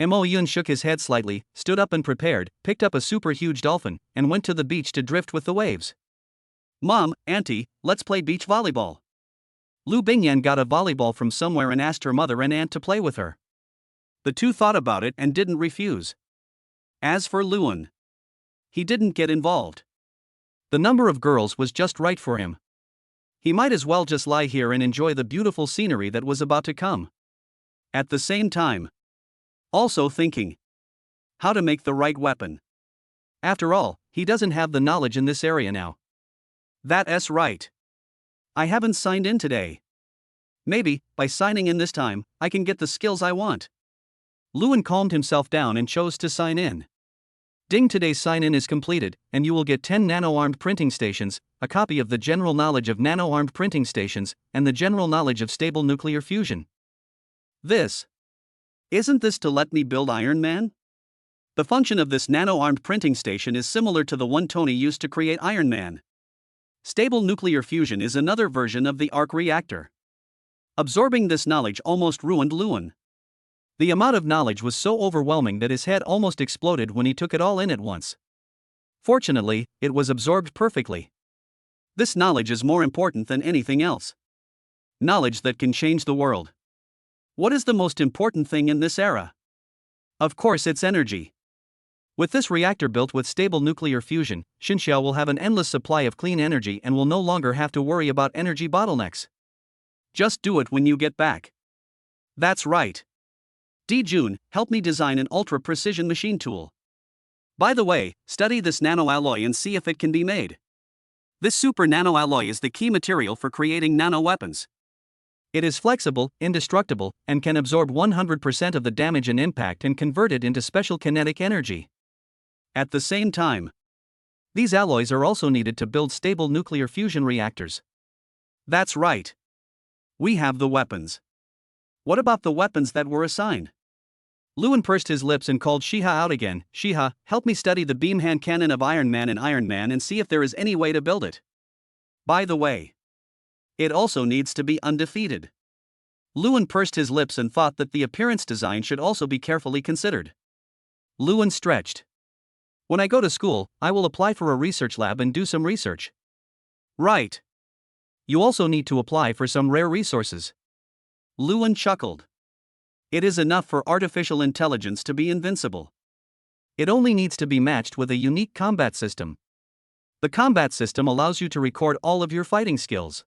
Mo Yun shook his head slightly, stood up and prepared, picked up a super huge dolphin, and went to the beach to drift with the waves. Mom, Auntie, let's play beach volleyball. Lu Bingyan got a volleyball from somewhere and asked her mother and aunt to play with her. The two thought about it and didn't refuse. As for Luan, he didn't get involved. The number of girls was just right for him. He might as well just lie here and enjoy the beautiful scenery that was about to come. At the same time, also thinking how to make the right weapon. After all, he doesn't have the knowledge in this area now. That's right. I haven't signed in today. Maybe, by signing in this time, I can get the skills I want. Luan calmed himself down and chose to sign in. Ding, today's sign-in is completed, and you will get 10 nano-armed printing stations, a copy of the general knowledge of nano-armed printing stations, and the general knowledge of stable nuclear fusion. Isn't this to let me build Iron Man? The function of this nano-armed printing station is similar to the one Tony used to create Iron Man. Stable nuclear fusion is another version of the arc reactor. Absorbing this knowledge almost ruined Luan. The amount of knowledge was so overwhelming that his head almost exploded when he took it all in at once. Fortunately, it was absorbed perfectly. This knowledge is more important than anything else. Knowledge that can change the world. What is the most important thing in this era? Of course, it's energy. With this reactor built with stable nuclear fusion, Xinxiao will have an endless supply of clean energy and will no longer have to worry about energy bottlenecks. Just do it when you get back. That's right. Jun, help me design an ultra-precision machine tool. By the way, study this nanoalloy and see if it can be made. This super nanoalloy is the key material for creating nanoweapons. It is flexible, indestructible, and can absorb 100% of the damage and impact and convert it into special kinetic energy. At the same time, these alloys are also needed to build stable nuclear fusion reactors. That's right. We have the weapons. What about the weapons that were assigned? Luan pursed his lips and called Shiha out again. Shiha, help me study the beam hand cannon of Iron Man and see if there is any way to build it. By the way, it also needs to be undefeated. Luan pursed his lips and thought that the appearance design should also be carefully considered. Luan stretched. When I go to school, I will apply for a research lab and do some research. Right. You also need to apply for some rare resources. Luan chuckled. It is enough for artificial intelligence to be invincible. It only needs to be matched with a unique combat system. The combat system allows you to record all of your fighting skills.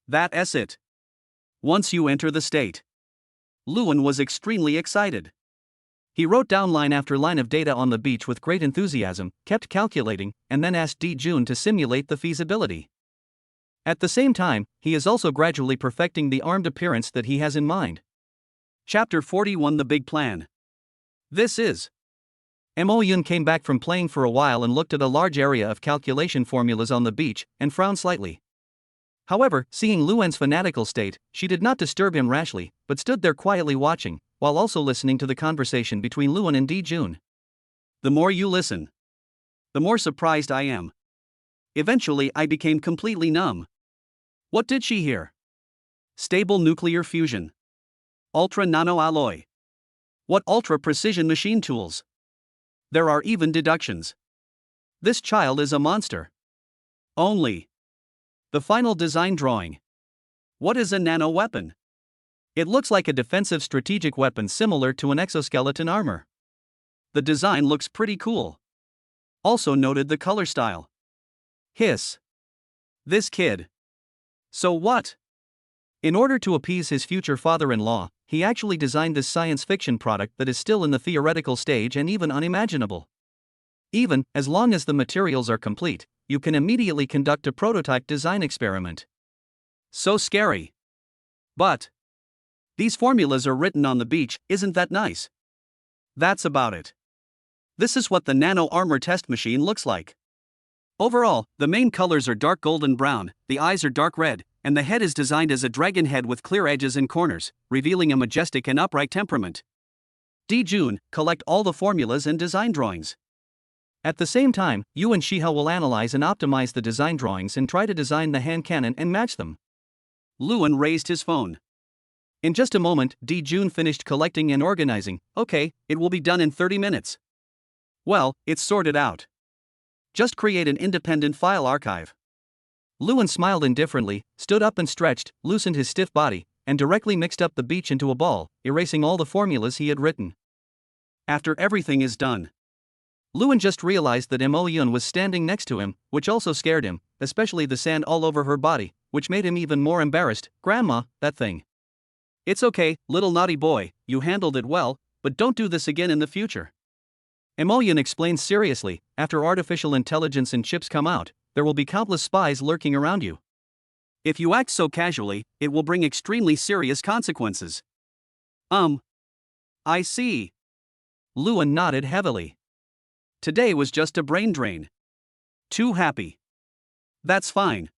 That's it. Once you enter the state. Lewin was extremely excited. He wrote down line after line of data on the beach with great enthusiasm, kept calculating, and then asked Jun to simulate the feasibility. At the same time, he is also gradually perfecting the armed appearance that he has in mind. Chapter 41: The Big Plan. This is. Yun came back from playing for a while and looked at a large area of calculation formulas on the beach, and frowned slightly. However, seeing Luan's fanatical state, she did not disturb him rashly, but stood there quietly watching, while also listening to the conversation between Luan and Jun. The more you listen, the more surprised I am. Eventually I became completely numb. What did she hear? Stable nuclear fusion. Ultra nano alloy. What ultra precision machine tools? There are even deductions. This child is a monster. Only. The final design drawing. What is a nano weapon? It looks like a defensive strategic weapon similar to an exoskeleton armor. The design looks pretty cool. Also noted the color style. Hiss. This kid. So what? In order to appease his future father-in-law, he actually designed this science fiction product that is still in the theoretical stage and even unimaginable. Even, as long as the materials are complete, you can immediately conduct a prototype design experiment. So scary. But these formulas are written on the beach, isn't that nice? That's about it. This is what the nano armor test machine looks like. Overall, the main colors are dark golden brown, the eyes are dark red, and the head is designed as a dragon head with clear edges and corners, revealing a majestic and upright temperament. Jun, collect all the formulas and design drawings. At the same time, you and Shiha will analyze and optimize the design drawings and try to design the hand cannon and match them. Lewin raised his phone. In just a moment, Jun finished collecting and organizing. Okay, it will be done in 30 minutes. Well, it's sorted out. Just create an independent file archive. Lewin smiled indifferently, stood up and stretched, loosened his stiff body, and directly mixed up the beach into a ball, erasing all the formulas he had written. After everything is done. Lewin just realized that Yun was standing next to him, which also scared him, especially the sand all over her body, which made him even more embarrassed. Grandma, that thing. It's okay, little naughty boy, you handled it well, but don't do this again in the future. Yun explained seriously, after artificial intelligence and chips come out, there will be countless spies lurking around you. If you act so casually, it will bring extremely serious consequences. I see. Lewin nodded heavily. Today was just a brain drain. Too happy. That's fine.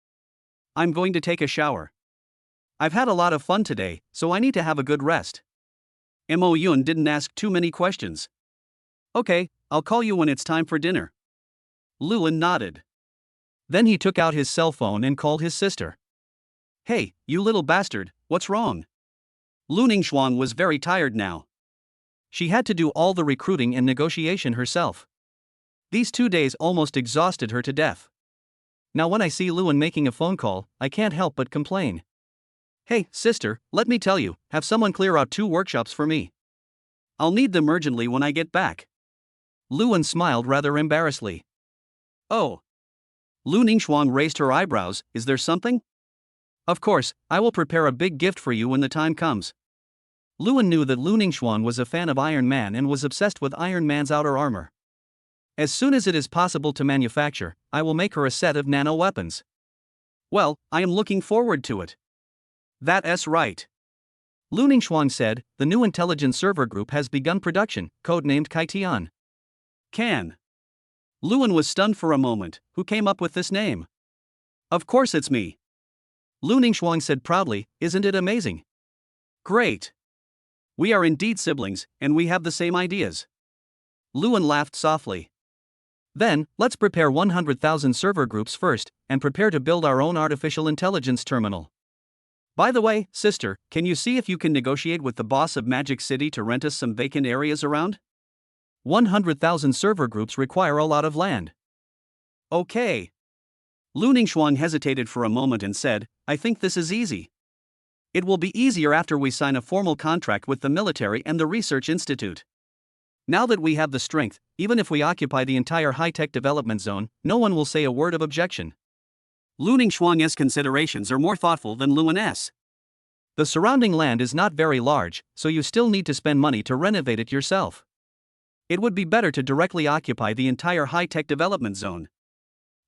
I'm going to take a shower. I've had a lot of fun today, so I need to have a good rest. Yun didn't ask too many questions. Okay, I'll call you when it's time for dinner. Lewin nodded. Then he took out his cell phone and called his sister. Hey, you little bastard, what's wrong? Lu Ningxuang was very tired now. She had to do all the recruiting and negotiation herself. These 2 days almost exhausted her to death. Now when I see Lewin making a phone call, I can't help but complain. Hey, sister, let me tell you, have someone clear out 2 workshops for me. I'll need them urgently when I get back. Lewin smiled rather embarrassedly. Oh. Lu Ningxuang raised her eyebrows, is there something? Of course, I will prepare a big gift for you when the time comes. Lewin knew that Lu Ningxuang was a fan of Iron Man and was obsessed with Iron Man's outer armor. As soon as it is possible to manufacture, I will make her a set of nano weapons. Well, I am looking forward to it. That's right. Lu Ningxuang said, the new intelligence server group has begun production, codenamed Kaitian. Can. Lewin was stunned for a moment. Who came up with this name? Of course it's me. Lu Ningxuang said proudly, isn't it amazing? Great. We are indeed siblings, and we have the same ideas. Lewin laughed softly. Then, let's prepare 100,000 server groups first, and prepare to build our own artificial intelligence terminal. By the way, sister, can you see if you can negotiate with the boss of Magic City to rent us some vacant areas around? 100,000 server groups require a lot of land. Okay. Lu Ningxuang hesitated for a moment and said, I think this is easy. It will be easier after we sign a formal contract with the military and the research institute. Now that we have the strength, even if we occupy the entire high-tech development zone, no one will say a word of objection. Lu Ningxuang's considerations are more thoughtful than Luan's. The surrounding land is not very large, so you still need to spend money to renovate it yourself. It would be better to directly occupy the entire high-tech development zone.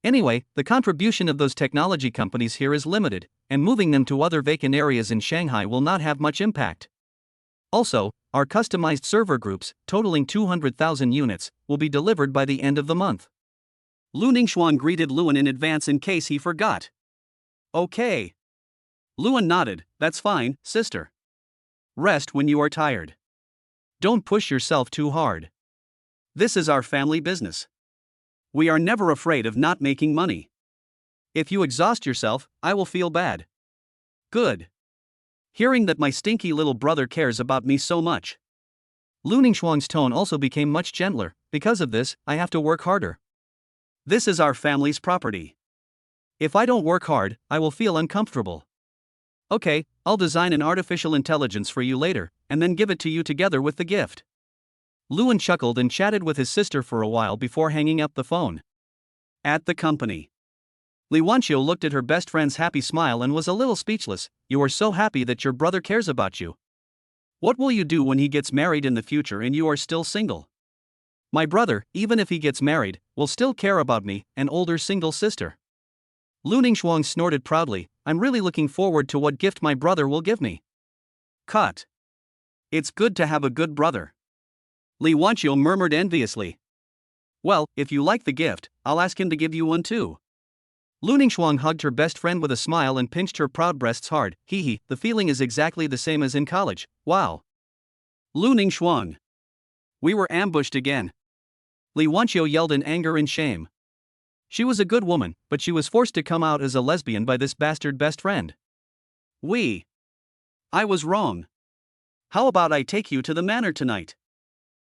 Anyway, the contribution of those technology companies here is limited, and moving them to other vacant areas in Shanghai will not have much impact. Also, our customized server groups, totaling 200,000 units, will be delivered by the end of the month. Lu Ningxuang greeted Luan in advance in case he forgot. Okay. Luan nodded. That's fine, sister. Rest when you are tired. Don't push yourself too hard. This is our family business. We are never afraid of not making money. If you exhaust yourself, I will feel bad. Good. Hearing that my stinky little brother cares about me so much. Lu Ningxuang's tone also became much gentler. Because of this, I have to work harder. This is our family's property. If I don't work hard, I will feel uncomfortable. Okay, I'll design an artificial intelligence for you later, and then give it to you together with the gift. Luan chuckled and chatted with his sister for a while before hanging up the phone. At the company, Li Wanqiu looked at her best friend's happy smile and was a little speechless. You are so happy that your brother cares about you. What will you do when he gets married in the future and you are still single? My brother, even if he gets married, will still care about me, an older single sister. Lu Ningxuang snorted proudly. I'm really looking forward to what gift my brother will give me. Cut. It's good to have a good brother. Li Wanqiu murmured enviously. Well, if you like the gift, I'll ask him to give you one too. Lu Ningxuang hugged her best friend with a smile and pinched her proud breasts hard. Hee hee, the feeling is exactly the same as in college. Wow. Lu Ningxuang. We were ambushed again. Li Wanqiu yelled in anger and shame. She was a good woman, but she was forced to come out as a lesbian by this bastard best friend. I was wrong. How about I take you to the manor tonight?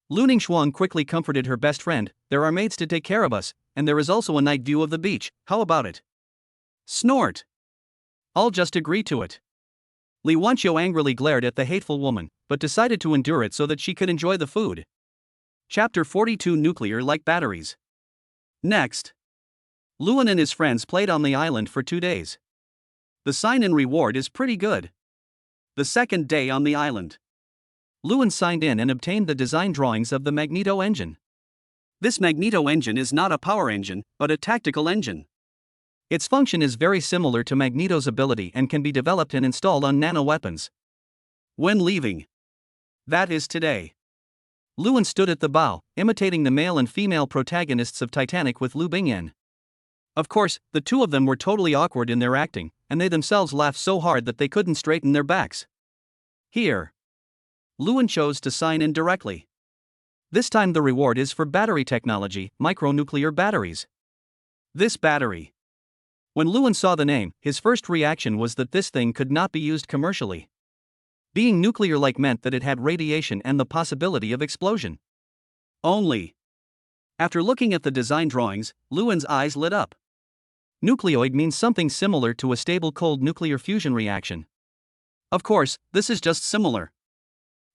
Lu Ningxuang quickly comforted her best friend. There are maids to take care of us, and there is also a night view of the beach. How about it? Snort. I'll just agree to it. Li Wanqiu angrily glared at the hateful woman, but decided to endure it so that she could enjoy the food. Chapter 42 Nuclear-like batteries. Next. Luan and his friends played on the island for 2 days. The sign-in reward is pretty good. The second day on the island, Luan signed in and obtained the design drawings of the magneto engine. This magneto engine is not a power engine, but a tactical engine. Its function is very similar to Magneto's ability and can be developed and installed on nano-weapons. When leaving, that is today, Luan stood at the bow, imitating the male and female protagonists of Titanic with Lu Bingyan. Of course, the two of them were totally awkward in their acting, and they themselves laughed so hard that they couldn't straighten their backs. Here, Luan chose to sign in directly. This time the reward is for battery technology, micronuclear batteries. This battery. When Luan saw the name, his first reaction was that this thing could not be used commercially. Being nuclear-like meant that it had radiation and the possibility of explosion. Only. After looking at the design drawings, Luan's eyes lit up. Nucleoid means something similar to a stable cold nuclear fusion reaction. Of course, this is just similar.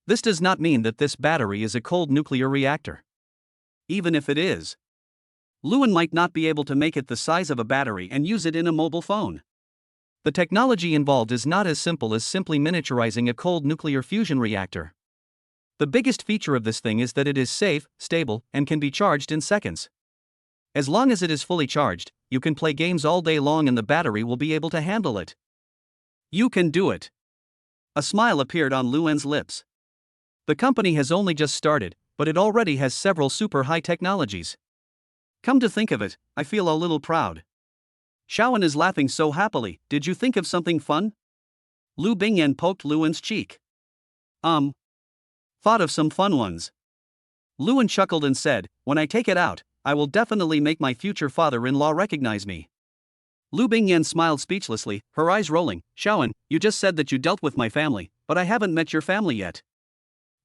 This does not mean that this battery is a cold nuclear reactor. Even if it is, Luan might not be able to make it the size of a battery and use it in a mobile phone. The technology involved is not as simple as simply miniaturizing a cold nuclear fusion reactor. The biggest feature of this thing is that it is safe, stable, and can be charged in seconds. As long as it is fully charged, you can play games all day long and the battery will be able to handle it. You can do it. A smile appeared on Luan's lips. The company has only just started, but it already has several super high technologies. Come to think of it, I feel a little proud. Shaoan is laughing so happily. Did you think of something fun? Lu Bingyan poked Luan's cheek. Thought of some fun ones. Luan chuckled and said, when I take it out, I will definitely make my future father-in-law recognize me. Lu Bingyan smiled speechlessly, her eyes rolling. Shaoan, you just said that you dealt with my family, but I haven't met your family yet.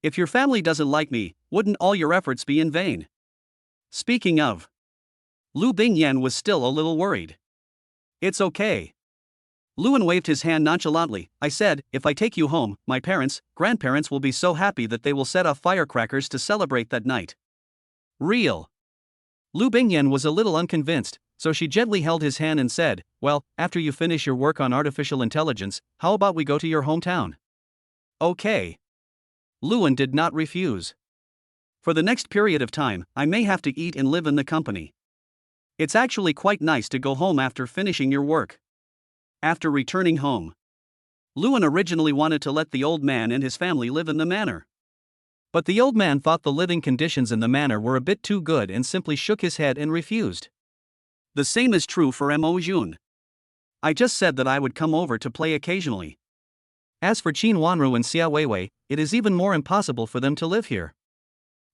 If your family doesn't like me, wouldn't all your efforts be in vain? Speaking of, Lu Bingyan was still a little worried. It's okay. Luan waved his hand nonchalantly. I said, if I take you home, my parents, grandparents will be so happy that they will set off firecrackers to celebrate that night. Real. Lu Bingyan was a little unconvinced, so she gently held his hand and said, well, after you finish your work on artificial intelligence, how about we go to your hometown? Okay. Luan did not refuse. For the next period of time, I may have to eat and live in the company. It's actually quite nice to go home after finishing your work. After returning home, Luan originally wanted to let the old man and his family live in the manor. But the old man thought the living conditions in the manor were a bit too good and simply shook his head and refused. The same is true for Mo Jun. I just said that I would come over to play occasionally. As for Qin Wanru and Xia Weiwei, it is even more impossible for them to live here.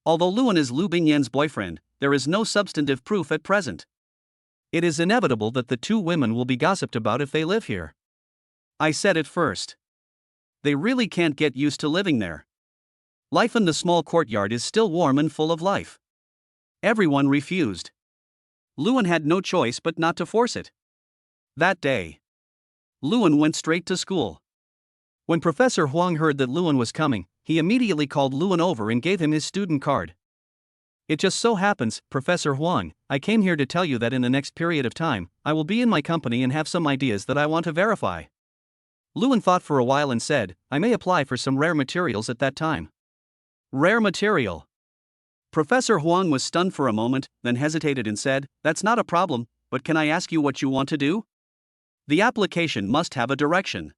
Although Luan is Lu Bingyan's boyfriend, there is no substantive proof at present. It is inevitable that the two women will be gossiped about if they live here. I said it first. They really can't get used to living there. Life in the small courtyard is still warm and full of life. Everyone refused. Luan had no choice but not to force it. That day, Luan went straight to school. When Professor Huang heard that Luan was coming, he immediately called Luan over and gave him his student card. It just so happens, Professor Huang, I came here to tell you that in the next period of time, I will be in my company and have some ideas that I want to verify. Luan thought for a while and said, I may apply for some rare materials at that time. Rare material. Professor Huang was stunned for a moment, then hesitated and said, that's not a problem, but can I ask you what you want to do? The application must have a direction.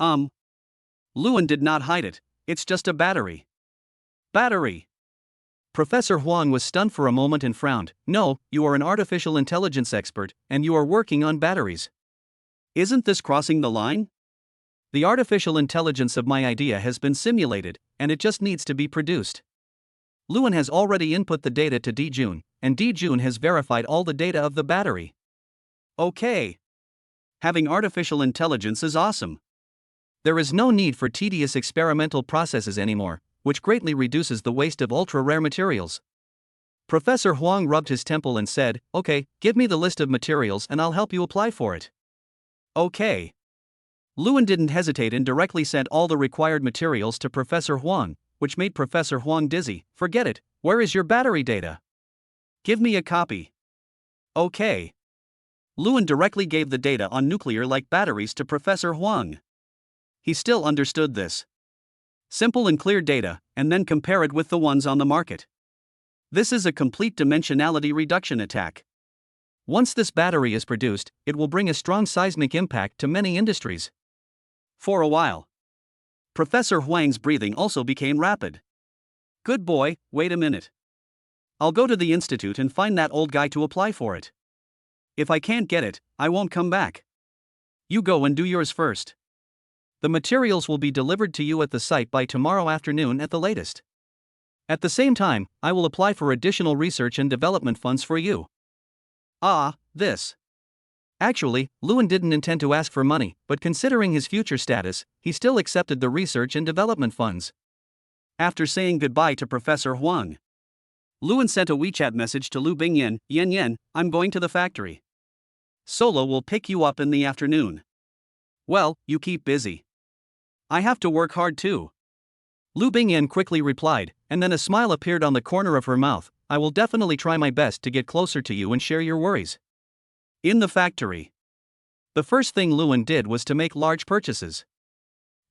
Luan did not hide it, it's just a battery. Battery. Professor Huang was stunned for a moment and frowned. No, you are an artificial intelligence expert, and you are working on batteries. Isn't this crossing the line? The artificial intelligence of my idea has been simulated, and it just needs to be produced. Luan has already input the data to Dijun, and Dijun has verified all the data of the battery. Okay. Having artificial intelligence is awesome. There is no need for tedious experimental processes anymore, which greatly reduces the waste of ultra-rare materials. Professor Huang rubbed his temple and said, okay, give me the list of materials and I'll help you apply for it. Okay. Luan didn't hesitate and directly sent all the required materials to Professor Huang, which made Professor Huang dizzy. Forget it, where is your battery data? Give me a copy. Okay. Luan directly gave the data on nuclear-like batteries to Professor Huang. He still understood this. Simple and clear data, and then compare it with the ones on the market. This is a complete dimensionality reduction attack. Once this battery is produced, it will bring a strong seismic impact to many industries. For a while, Professor Huang's breathing also became rapid. Good boy, wait a minute. I'll go to the institute and find that old guy to apply for it. If I can't get it, I won't come back. You go and do yours first. The materials will be delivered to you at the site by tomorrow afternoon at the latest. At the same time, I will apply for additional research and development funds for you. This. Actually, Luan didn't intend to ask for money, but considering his future status, he still accepted the research and development funds. After saying goodbye to Professor Huang, Luan sent a WeChat message to Lu Bingyan, Yen, I'm going to the factory. Solo will pick you up in the afternoon. Well, you keep busy. I have to work hard too. Lu Bingyan quickly replied, and then a smile appeared on the corner of her mouth. I will definitely try my best to get closer to you and share your worries. In the factory, the first thing Luan did was to make large purchases.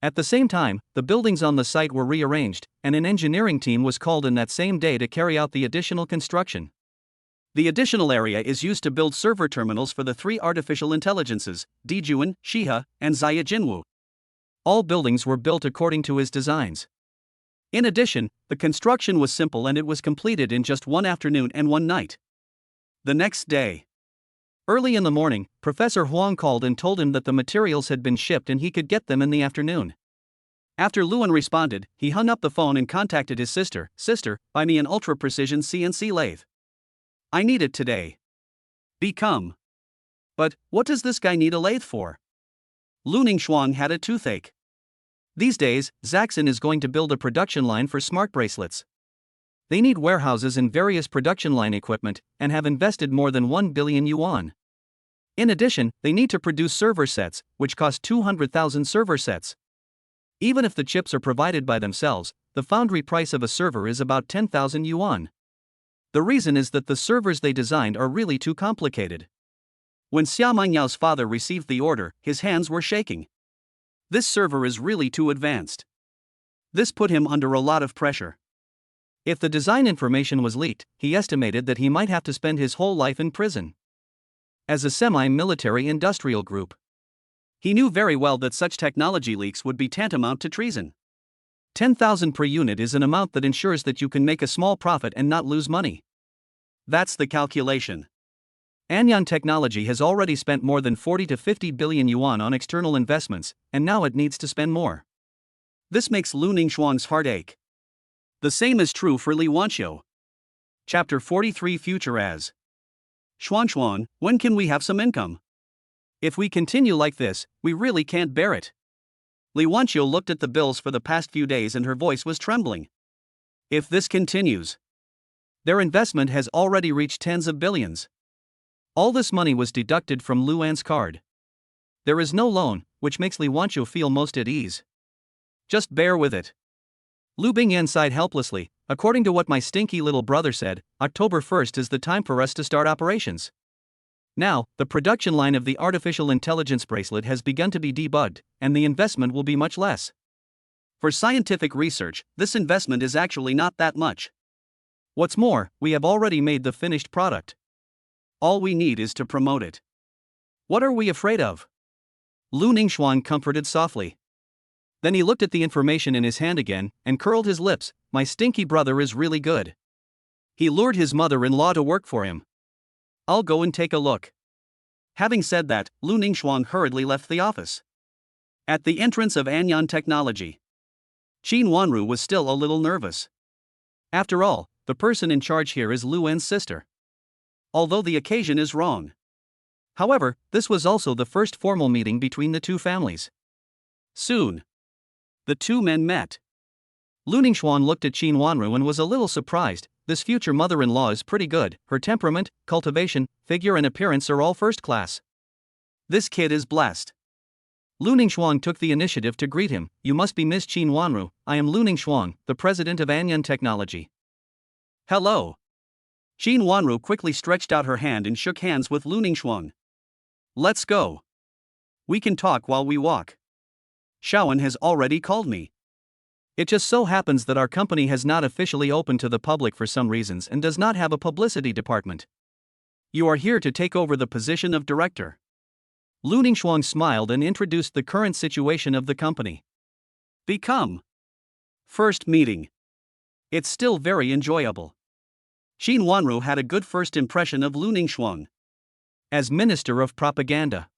At the same time, the buildings on the site were rearranged, and an engineering team was called in that same day to carry out the additional construction. The additional area is used to build server terminals for the three artificial intelligences, Dijun, Shiha, and Xia Jinwu. All buildings were built according to his designs. In addition, the construction was simple and it was completed in just one afternoon and one night. The next day, early in the morning, Professor Huang called and told him that the materials had been shipped and he could get them in the afternoon. After Luan responded, he hung up the phone and contacted his sister. Sister, buy me an ultra-precision CNC lathe. I need it today. Become. But, what does this guy need a lathe for? Lu Ningshuang had a toothache. These days, Zaxxon is going to build a production line for smart bracelets. They need warehouses and various production line equipment, and have invested more than 1 billion yuan. In addition, they need to produce server sets, which cost 200,000 server sets. Even if the chips are provided by themselves, the foundry price of a server is about 10,000 yuan. The reason is that the servers they designed are really too complicated. When Xia Mengyao's father received the order, his hands were shaking. This server is really too advanced. This put him under a lot of pressure. If the design information was leaked, he estimated that he might have to spend his whole life in prison. As a semi-military industrial group, he knew very well that such technology leaks would be tantamount to treason. 10,000 per unit is an amount that ensures that you can make a small profit and not lose money. That's the calculation. Anyan Technology has already spent more than 40 to 50 billion yuan on external investments, and now it needs to spend more. This makes Lu Ningxuang's heart ache. The same is true for Li Wanqiu. Chapter 43 Future as Xuan, when can we have some income? If we continue like this, we really can't bear it. Li Wanqiu looked at the bills for the past few days and her voice was trembling. If this continues, their investment has already reached tens of billions. All this money was deducted from Luan's card. There is no loan, which makes Li Wanqiu feel most at ease. Just bear with it. Lu Bingyan sighed helplessly. According to what my stinky little brother said, October 1st is the time for us to start operations. Now, the production line of the artificial intelligence bracelet has begun to be debugged, and the investment will be much less. For scientific research, this investment is actually not that much. What's more, we have already made the finished product. All we need is to promote it. What are we afraid of? Lu Ningxuang comforted softly. Then he looked at the information in his hand again, and curled his lips. My stinky brother is really good. He lured his mother-in-law to work for him. I'll go and take a look. Having said that, Lu Ningxuang hurriedly left the office. At the entrance of Anyan Technology, Qin Wanru was still a little nervous. After all, the person in charge here is Luan's sister. Although the occasion is wrong. However, this was also the first formal meeting between the two families. Soon, the two men met. Lu Ningxuan looked at Qin Wanru and was a little surprised. This future mother-in-law is pretty good. Her temperament, cultivation, figure and appearance are all first class. This kid is blessed. Lu Ningxuan took the initiative to greet him. You must be Miss Qin Wanru. I am Lu Ningxuan, the president of Anyan Technology. Hello. Qin Wanru quickly stretched out her hand and shook hands with Lu Ningxuan. Let's go. We can talk while we walk. Shaoan has already called me. It just so happens that our company has not officially opened to the public for some reasons and does not have a publicity department. You are here to take over the position of director. Lu Ningxuang smiled and introduced the current situation of the company. Become. First meeting. It's still very enjoyable. Qin Wanru had a good first impression of Lu Ningxuang. As Minister of Propaganda,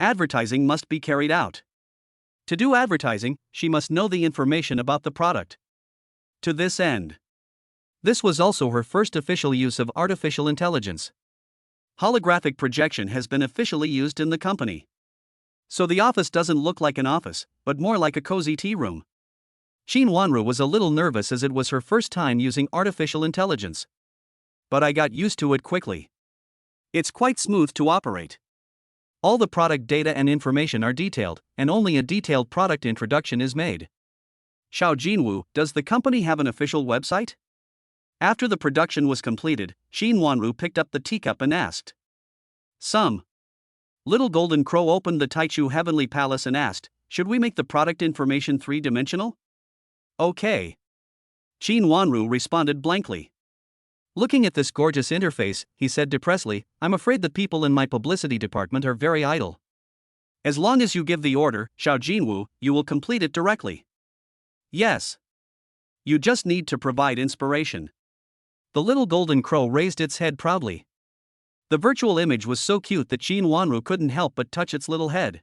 advertising must be carried out. To do advertising, she must know the information about the product. To this end, this was also her first official use of artificial intelligence. Holographic projection has been officially used in the company. So the office doesn't look like an office, but more like a cozy tea room. Qin Wanru was a little nervous as it was her first time using artificial intelligence. But I got used to it quickly. It's quite smooth to operate. All the product data and information are detailed, and only a detailed product introduction is made. Xiao Jinwu, does the company have an official website? After the production was completed, Qin Wanru picked up the teacup and asked. Some. Little Golden Crow opened the Taichu Heavenly Palace and asked, should we make the product information three-dimensional? Okay. Qin Wanru responded blankly. Looking at this gorgeous interface, he said depressedly, I'm afraid the people in my publicity department are very idle. As long as you give the order, Xiao Jinwu, you will complete it directly. Yes. You just need to provide inspiration. The little golden crow raised its head proudly. The virtual image was so cute that Qin Wanru couldn't help but touch its little head.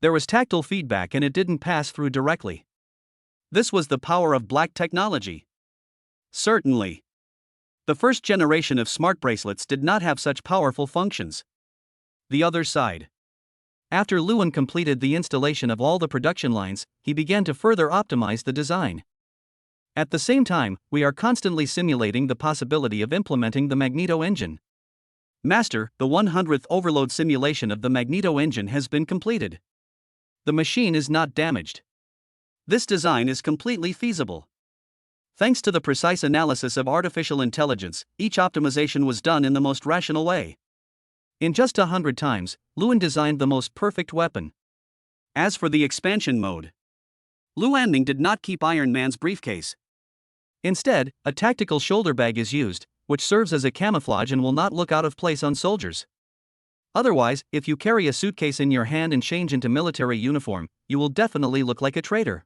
There was tactile feedback and it didn't pass through directly. This was the power of black technology. Certainly. The first generation of smart bracelets did not have such powerful functions. The other side. After Luan completed the installation of all the production lines, he began to further optimize the design. At the same time, we are constantly simulating the possibility of implementing the magneto engine. Master, the 100th overload simulation of the magneto engine has been completed. The machine is not damaged. This design is completely feasible. Thanks to the precise analysis of artificial intelligence, each optimization was done in the most rational way. In just 100 times, Luan designed the most perfect weapon. As for the expansion mode, Luan did not keep Iron Man's briefcase. Instead, a tactical shoulder bag is used, which serves as a camouflage and will not look out of place on soldiers. Otherwise, if you carry a suitcase in your hand and change into military uniform, you will definitely look like a traitor.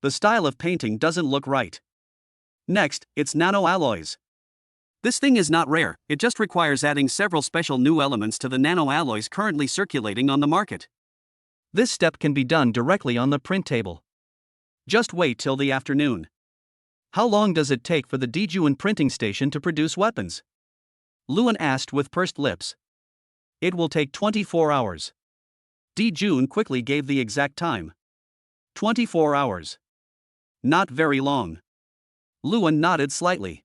The style of painting doesn't look right. Next, it's nanoalloys. This thing is not rare, it just requires adding several special new elements to the nanoalloys currently circulating on the market. This step can be done directly on the print table. Just wait till the afternoon. How long does it take for the Deepening printing station to produce weapons? Luan asked with pursed lips. It will take 24 hours. Deepening quickly gave the exact time. 24 hours. Not very long. Luan nodded slightly.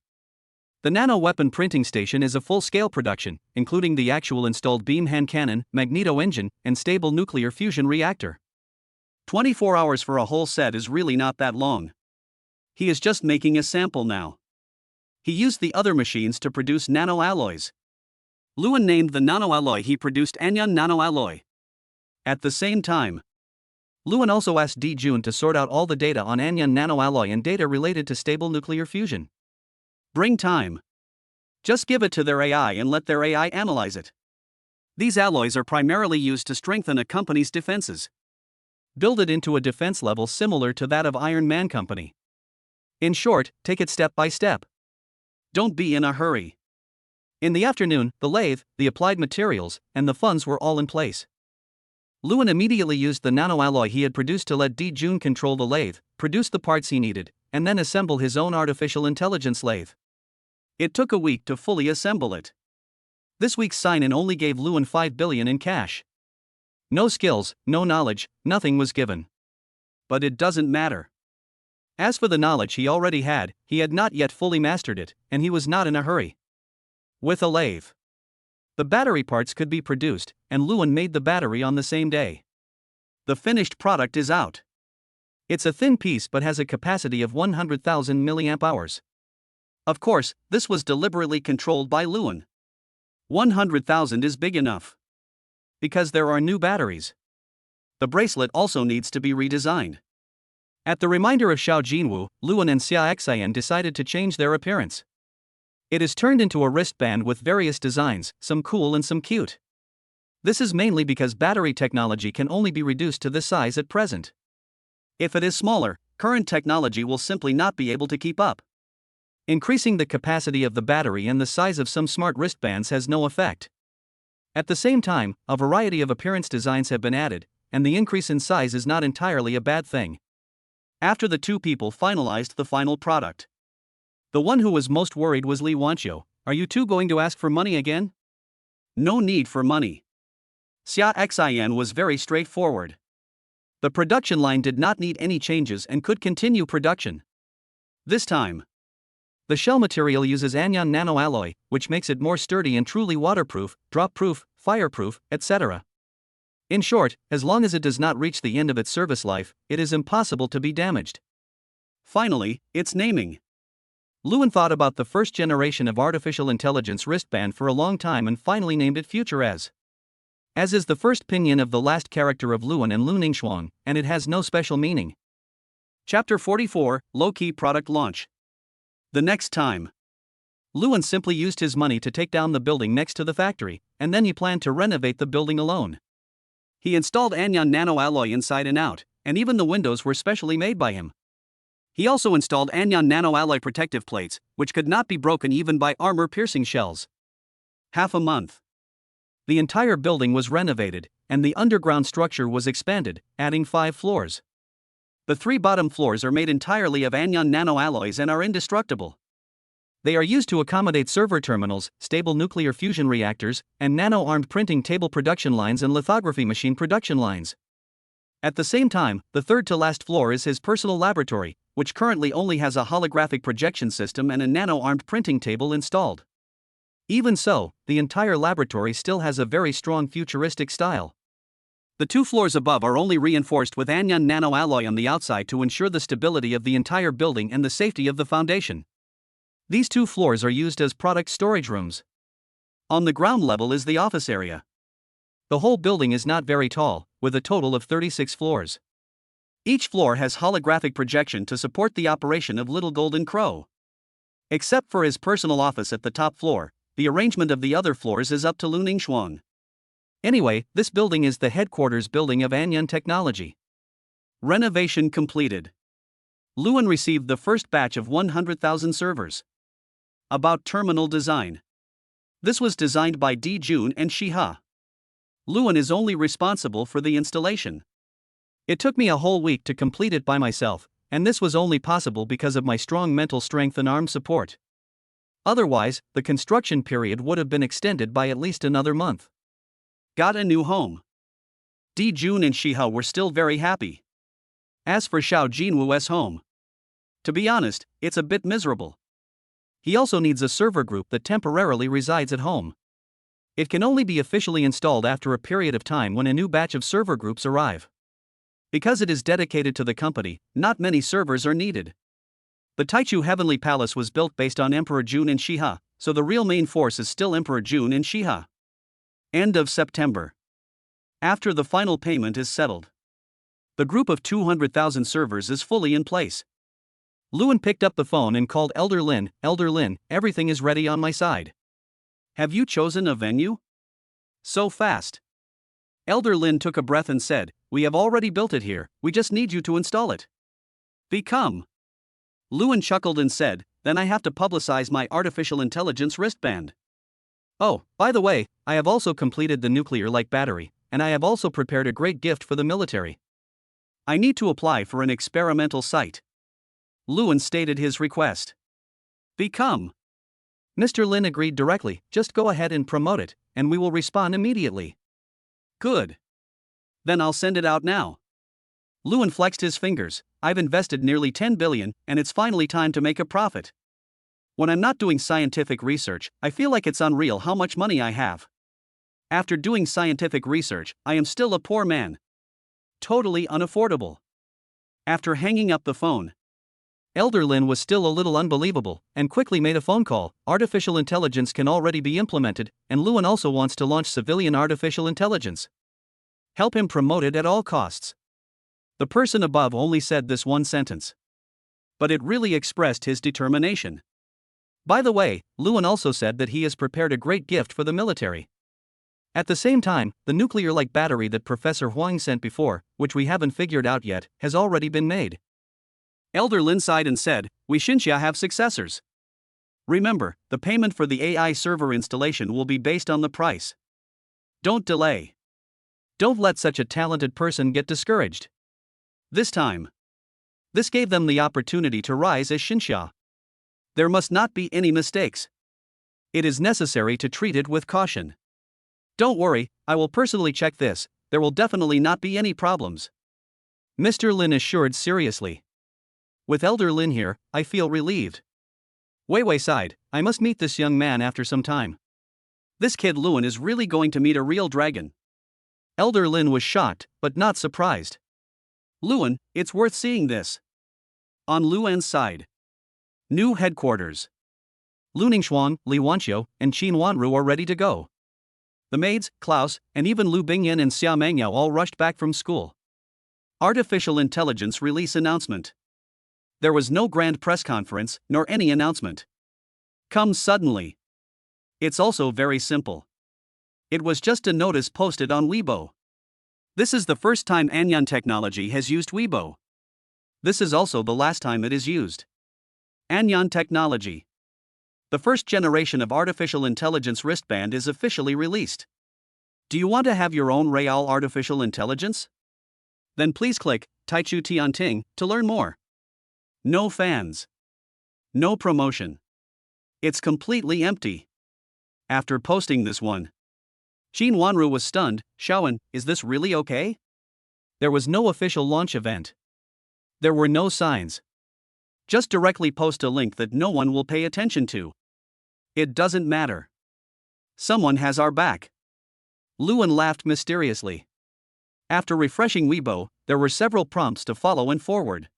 The nano-weapon printing station is a full-scale production, including the actual installed beam hand cannon, magneto engine, and stable nuclear fusion reactor. 24 hours for a whole set is really not that long. He is just making a sample now. He used the other machines to produce nanoalloys. Luan named the nanoalloy he produced Anion nanoalloy. At the same time, Luan also asked Deepening to sort out all the data on Anion nanoalloy and data related to stable nuclear fusion. Bring time. Just give it to their AI and let their AI analyze it. These alloys are primarily used to strengthen a company's defenses. Build it into a defense level similar to that of Iron Man Company. In short, take it step by step. Don't be in a hurry. In the afternoon, the lathe, the applied materials, and the funds were all in place. Luan immediately used the nanoalloy he had produced to let Deepening control the lathe, produce the parts he needed, and then assemble his own artificial intelligence lathe. It took a week to fully assemble it. This week's sign-in only gave Luan 5 billion in cash. No skills, no knowledge, nothing was given. But it doesn't matter. As for the knowledge he already had, he had not yet fully mastered it, and he was not in a hurry. With a lathe, the battery parts could be produced, and Luan made the battery on the same day. The finished product is out. It's a thin piece but has a capacity of 100,000 mAh. Of course, this was deliberately controlled by Luan. 100,000 is big enough. Because there are new batteries. The bracelet also needs to be redesigned. At the reminder of Xiao Jinwu, Luan and Xia Xian decided to change their appearance. It is turned into a wristband with various designs, some cool and some cute. This is mainly because battery technology can only be reduced to this size at present. If it is smaller, current technology will simply not be able to keep up. Increasing the capacity of the battery and the size of some smart wristbands has no effect. At the same time, a variety of appearance designs have been added, and the increase in size is not entirely a bad thing. After the two people finalized the final product, the one who was most worried was Li Wanqiu. Are you two going to ask for money again? No need for money. Xia Xian was very straightforward. The production line did not need any changes and could continue production. This time, the shell material uses anion nanoalloy, which makes it more sturdy and truly waterproof, drop-proof, fireproof, etc. In short, as long as it does not reach the end of its service life, it is impossible to be damaged. Finally, its naming. Luan thought about the first generation of artificial intelligence wristband for a long time and finally named it Future as is the first pinyin of the last character of Luan and Luningshuang, and it has no special meaning. Chapter 44, Low-Key Product Launch. The next time, Luan simply used his money to take down the building next to the factory, and then he planned to renovate the building alone. He installed anion nanoalloy inside and out, and even the windows were specially made by him. He also installed anion nanoalloy protective plates, which could not be broken even by armor-piercing shells. Half a month. The entire building was renovated, and the underground structure was expanded, adding 5 floors. The 3 bottom floors are made entirely of anion nanoalloys and are indestructible. They are used to accommodate server terminals, stable nuclear fusion reactors, and nano-armed printing table production lines and lithography machine production lines. At the same time, the third to last floor is his personal laboratory, which currently only has a holographic projection system and a nano-armed printing table installed. Even so, the entire laboratory still has a very strong futuristic style. The 2 floors above are only reinforced with anion nanoalloy on the outside to ensure the stability of the entire building and the safety of the foundation. These 2 floors are used as product storage rooms. On the ground level is the office area. The whole building is not very tall, with a total of 36 floors. Each floor has holographic projection to support the operation of Little Golden Crow. Except for his personal office at the top floor, the arrangement of the other floors is up to Lu Ningxuang. Anyway, this building is the headquarters building of Anion Technology. Renovation completed. Luan received the first batch of 100,000 servers. About terminal design. This was designed by Di Jun and Shiha. Luan is only responsible for the installation. It took me a whole week to complete it by myself, and this was only possible because of my strong mental strength and arm support. Otherwise, the construction period would have been extended by at least another month. Got a new home. Di Jun and Shiha were still very happy. As for Xiao Jinwu's home, to be honest, it's a bit miserable. He also needs a server group that temporarily resides at home. It can only be officially installed after a period of time when a new batch of server groups arrive. Because it is dedicated to the company, not many servers are needed. The Taichu Heavenly Palace was built based on Emperor Jun and Shiha, so the real main force is still Emperor Jun and Shiha. End of September. After the final payment is settled, the group of 200,000 servers is fully in place. Luan picked up the phone and called Elder Lin. Elder Lin, everything is ready on my side. Have you chosen a venue? So fast. Elder Lin took a breath and said, we have already built it here, we just need you to install it. Become. Luan chuckled and said, then I have to publicize my artificial intelligence wristband. Oh, by the way, I have also completed the nuclear-like battery, and I have also prepared a great gift for the military. I need to apply for an experimental site. Luan stated his request. Become. Mr. Lin agreed directly, just go ahead and promote it, and we will respond immediately. Good. Then I'll send it out now. Luan flexed his fingers, I've invested nearly 10 billion, and it's finally time to make a profit. When I'm not doing scientific research, I feel like it's unreal how much money I have. After doing scientific research, I am still a poor man. Totally unaffordable. After hanging up the phone, Elder Lin was still a little unbelievable, and quickly made a phone call. Artificial intelligence can already be implemented, and Luan also wants to launch civilian artificial intelligence. Help him promote it at all costs. The person above only said this one sentence, but it really expressed his determination. By the way, Luan also said that he has prepared a great gift for the military. At the same time, the nuclear-like battery that Professor Huang sent before, which we haven't figured out yet, has already been made. Elder Lin sighed and said, we Xinxia have successors. Remember, the payment for the AI server installation will be based on the price. Don't delay. Don't let such a talented person get discouraged. This gave them the opportunity to rise as Xinxia. There must not be any mistakes. It is necessary to treat it with caution. Don't worry, I will personally check this, there will definitely not be any problems. Mr. Lin assured seriously. With Elder Lin here, I feel relieved. Wei Wei sighed, I must meet this young man after some time. This kid Luan is really going to meet a real dragon. Elder Lin was shocked, but not surprised. Luan, it's worth seeing this. On Luan's side. New headquarters. Lu Ningxuang, Li Wanqiu, and Qin Wanru are ready to go. The maids, Klaus, and even Lu Bingyan and Xia Mengyao all rushed back from school. Artificial Intelligence Release Announcement. There was no grand press conference, nor any announcement. Comes suddenly. It's also very simple. It was just a notice posted on Weibo. This is the first time Anion Technology has used Weibo. This is also the last time it is used. Anion Technology. The first generation of artificial intelligence wristband is officially released. Do you want to have your own real artificial intelligence? Then please click Taichu Tianting to learn more. No fans. No promotion. It's completely empty. After posting this one, Qin Wanru was stunned. Shaoan, is this really okay? There was no official launch event. There were no signs. Just directly post a link that no one will pay attention to. It doesn't matter. Someone has our back. Luan laughed mysteriously. After refreshing Weibo, there were several prompts to follow and forward.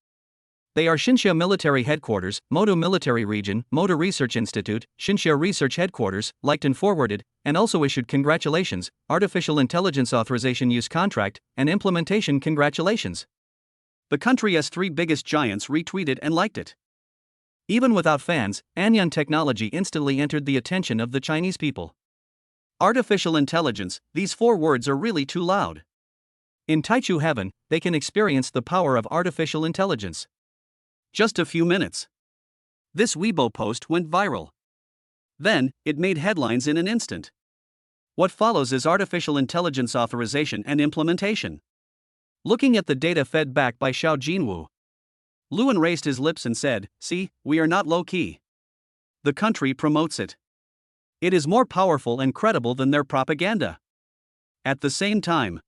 They are Xinxia Military Headquarters, Modo Military Region, Modo Research Institute, Xinxia Research Headquarters, liked and forwarded, and also issued congratulations, Artificial Intelligence Authorization Use Contract, and Implementation Congratulations. The country's three biggest giants retweeted and liked it. Even without fans, Anyan technology instantly entered the attention of the Chinese people. Artificial intelligence, these 4 words are really too loud. In Taichu heaven, they can experience the power of artificial intelligence. Just a few minutes. This Weibo post went viral. Then, it made headlines in an instant. What follows is artificial intelligence authorization and implementation. Looking at the data fed back by Xiao Jinwu, Luan raised his lips and said, "See, we are not low-key. The country promotes it. It is more powerful and credible than their propaganda." At the same time,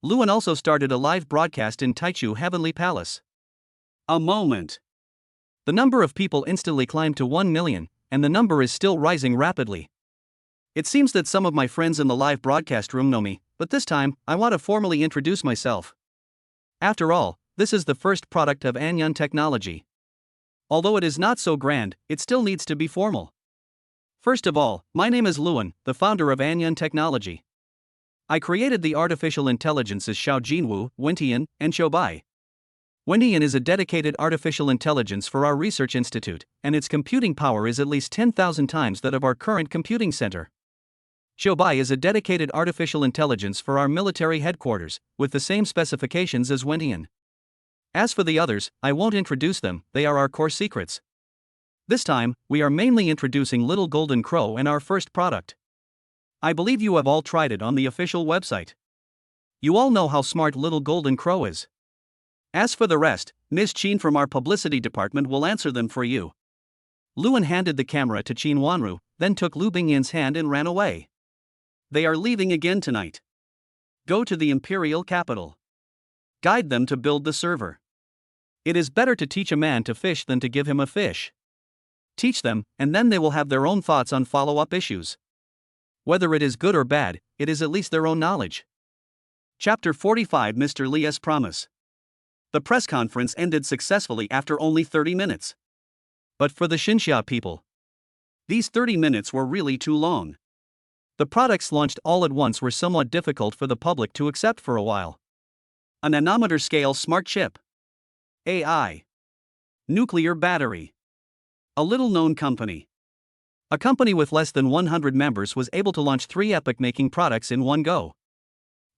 Luan also started a live broadcast in Taichu Heavenly Palace. A moment. The number of people instantly climbed to 1 million, and the number is still rising rapidly. It seems that some of my friends in the live broadcast room know me, but this time, I want to formally introduce myself. After all, this is the first product of Anyan technology. Although it is not so grand, it still needs to be formal. First of all, my name is Luan, the founder of Anyan Technology. I created the artificial intelligences Xiao Jinwu, Wentian, and Shoubai. Wentian is a dedicated artificial intelligence for our research institute, and its computing power is at least 10,000 times that of our current computing center. Shoubai is a dedicated artificial intelligence for our military headquarters, with the same specifications as Wentian. As for the others, I won't introduce them, they are our core secrets. This time, we are mainly introducing Little Golden Crow and our first product. I believe you have all tried it on the official website. You all know how smart Little Golden Crow is. As for the rest, Ms. Qin from our publicity department will answer them for you. Luan handed the camera to Qin Wanru, then took Lu Bingyan's hand and ran away. They are leaving again tonight. Go to the imperial capital. Guide them to build the server. It is better to teach a man to fish than to give him a fish. Teach them, and then they will have their own thoughts on follow-up issues. Whether it is good or bad, it is at least their own knowledge. Chapter 45 Mr. Li's Promise. The press conference ended successfully after only 30 minutes. But for the Xinxia people, these 30 minutes were really too long. The products launched all at once were somewhat difficult for the public to accept for a while. A nanometer-scale smart chip. AI. Nuclear battery. A little-known company. A company with less than 100 members was able to launch 3 epoch-making products in one go.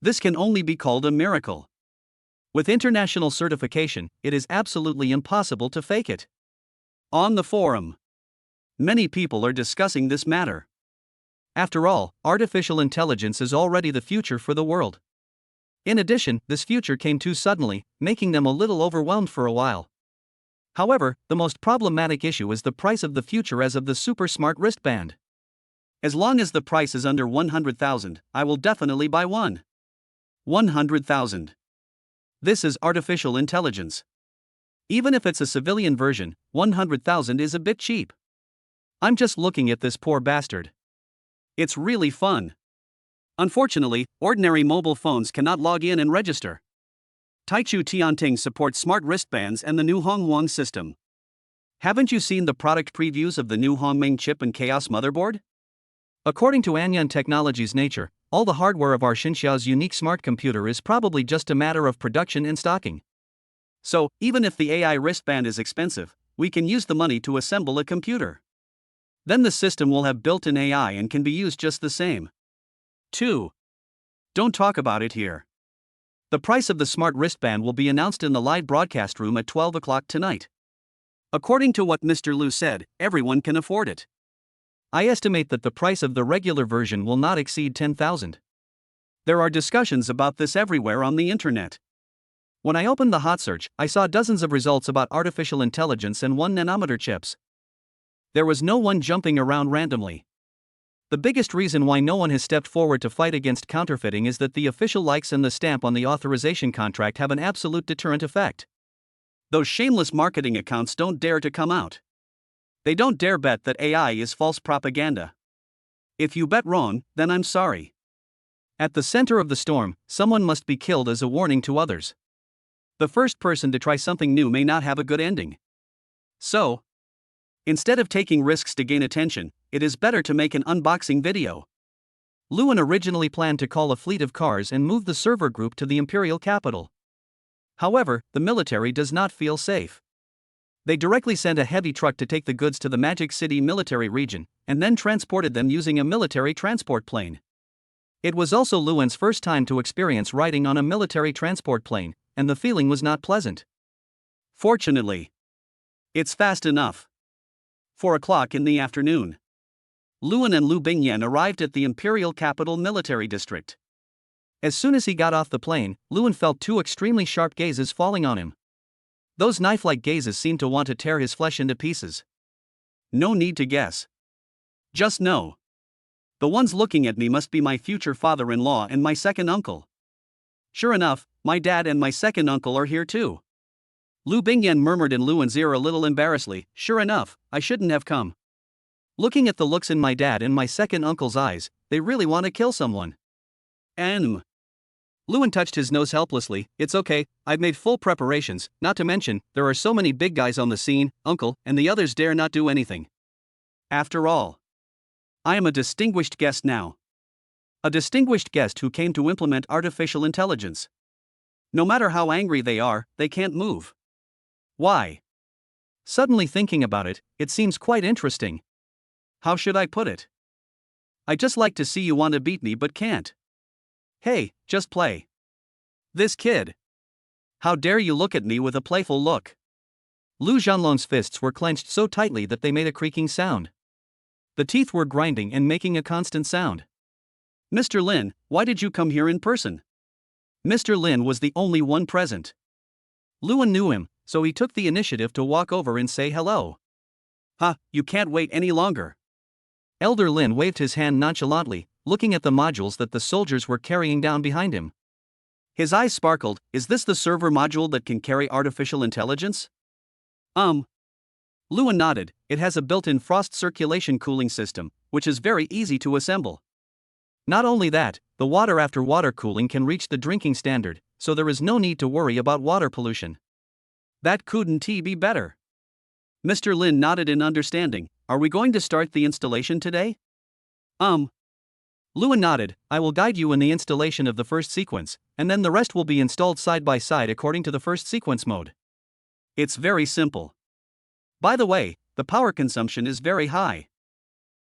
This can only be called a miracle. With international certification, it is absolutely impossible to fake it. On the forum, many people are discussing this matter. After all, artificial intelligence is already the future for the world. In addition, this future came too suddenly, making them a little overwhelmed for a while. However, the most problematic issue is the price of the future as of the super smart wristband. As long as the price is under 100,000, I will definitely buy one. 100,000. This is artificial intelligence. Even if it's a civilian version, 100,000 is a bit cheap. I'm just looking at this poor bastard. It's really fun. Unfortunately, ordinary mobile phones cannot log in and register. Taichu Tianting supports smart wristbands and the new Hongwang system. Haven't you seen the product previews of the new Hongmeng chip and Chaos motherboard? According to Anyan Technology's nature, all the hardware of our Xinxia's unique smart computer is probably just a matter of production and stocking. So, even if the AI wristband is expensive, we can use the money to assemble a computer. Then the system will have built-in AI and can be used just the same. 2. Don't talk about it here. The price of the smart wristband will be announced in the live broadcast room at 12 o'clock tonight. According to what Mr. Lu said, everyone can afford it. I estimate that the price of the regular version will not exceed 10,000. There are discussions about this everywhere on the internet. When I opened the hot search, I saw dozens of results about artificial intelligence and 1 nanometer chips. There was no one jumping around randomly. The biggest reason why no one has stepped forward to fight against counterfeiting is that the official likes and the stamp on the authorization contract have an absolute deterrent effect. Those shameless marketing accounts don't dare to come out. They don't dare bet that AI is false propaganda. If you bet wrong, then I'm sorry. At the center of the storm, someone must be killed as a warning to others. The first person to try something new may not have a good ending. So, instead of taking risks to gain attention, it is better to make an unboxing video. Lewin originally planned to call a fleet of cars and move the server group to the imperial capital. However, the military does not feel safe. They directly sent a heavy truck to take the goods to the Magic City military region, and then transported them using a military transport plane. It was also Lewin's first time to experience riding on a military transport plane, and the feeling was not pleasant. Fortunately, it's fast enough. 4 o'clock in the afternoon. Lewin and Lu Bingyan arrived at the Imperial Capital Military District. As soon as he got off the plane, Lewin felt two extremely sharp gazes falling on him. Those knife-like gazes seemed to want to tear his flesh into pieces. No need to guess. Just know. The ones looking at me must be my future father-in-law and my second uncle. Sure enough, my dad and my second uncle are here too. Lu Bingyan murmured in Lewin's ear a little embarrassedly, sure enough, I shouldn't have come. Looking at the looks in my dad and my second uncle's eyes, they really want to kill someone. Lewin touched his nose helplessly, it's okay, I've made full preparations, not to mention, there are so many big guys on the scene, uncle, and the others dare not do anything. After all, I am a distinguished guest now. A distinguished guest who came to implement artificial intelligence. No matter how angry they are, they can't move. Why? Suddenly thinking about it, it seems quite interesting. How should I put it? I just like to see you want to beat me but can't. Hey, just play. This kid. How dare you look at me with a playful look? Lu Zhanlong's fists were clenched so tightly that they made a creaking sound. The teeth were grinding and making a constant sound. Mr. Lin, why did you come here in person? Mr. Lin was the only one present. Lewin knew him, so he took the initiative to walk over and say hello. You can't wait any longer. Elder Lin waved his hand nonchalantly, looking at the modules that the soldiers were carrying down behind him. His eyes sparkled, is this the server module that can carry artificial intelligence? Lewin nodded, it has a built-in frost circulation cooling system, which is very easy to assemble. Not only that, the water after water cooling can reach the drinking standard, so there is no need to worry about water pollution. That couldn't be better. Mr. Lin nodded in understanding, are we going to start the installation today? Lewin nodded, I will guide you in the installation of the first sequence, and then the rest will be installed side by side according to the first sequence mode. It's very simple. By the way, the power consumption is very high.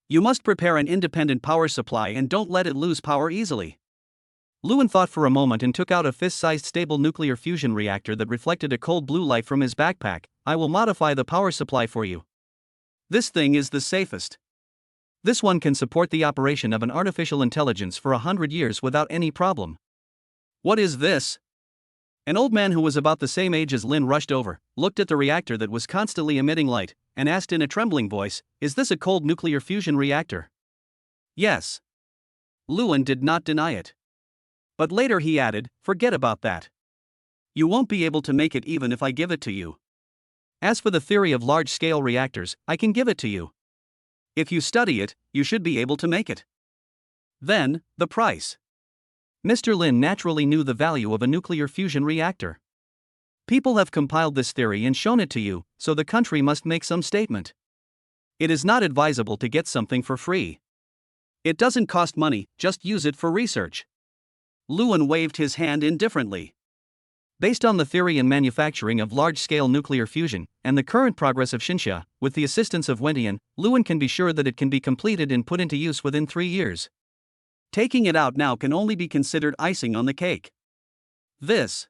You must prepare an independent power supply and don't let it lose power easily. Lewin thought for a moment and took out a fist-sized stable nuclear fusion reactor that reflected a cold blue light from his backpack. I will modify the power supply for you. This thing is the safest. This one can support the operation of an artificial intelligence for 100 years without any problem. What is this? An old man who was about the same age as Lin rushed over, looked at the reactor that was constantly emitting light, and asked in a trembling voice, is this a cold nuclear fusion reactor? Yes. Lewin did not deny it. But later he added, forget about that. You won't be able to make it even if I give it to you. As for the theory of large-scale reactors, I can give it to you. If you study it, you should be able to make it. Then, the price. Mr. Lin naturally knew the value of a nuclear fusion reactor. People have compiled this theory and shown it to you, so the country must make some statement. It is not advisable to get something for free. It doesn't cost money, just use it for research. Lewin waved his hand indifferently. Based on the theory and manufacturing of large-scale nuclear fusion, and the current progress of Xinxia, with the assistance of Wentian, Lewin can be sure that it can be completed and put into use within 3 years. Taking it out now can only be considered icing on the cake. This.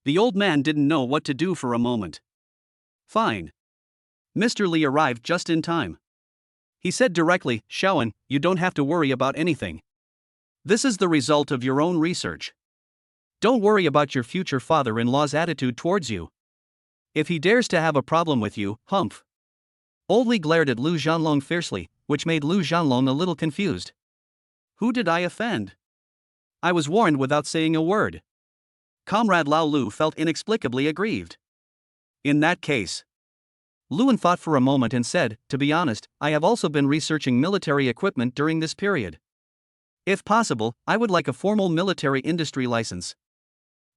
The old man didn't know what to do for a moment. Fine. Mr. Li arrived just in time. He said directly, Shaoan, you don't have to worry about anything. This is the result of your own research. Don't worry about your future father-in-law's attitude towards you. If he dares to have a problem with you, humph. Old Li glared at Lu Zhanlong fiercely, which made Lu Zhanlong a little confused. Who did I offend? I was warned without saying a word. Comrade Lao Lu felt inexplicably aggrieved. In that case, Luan thought for a moment and said, to be honest, I have also been researching military equipment during this period. If possible, I would like a formal military industry license.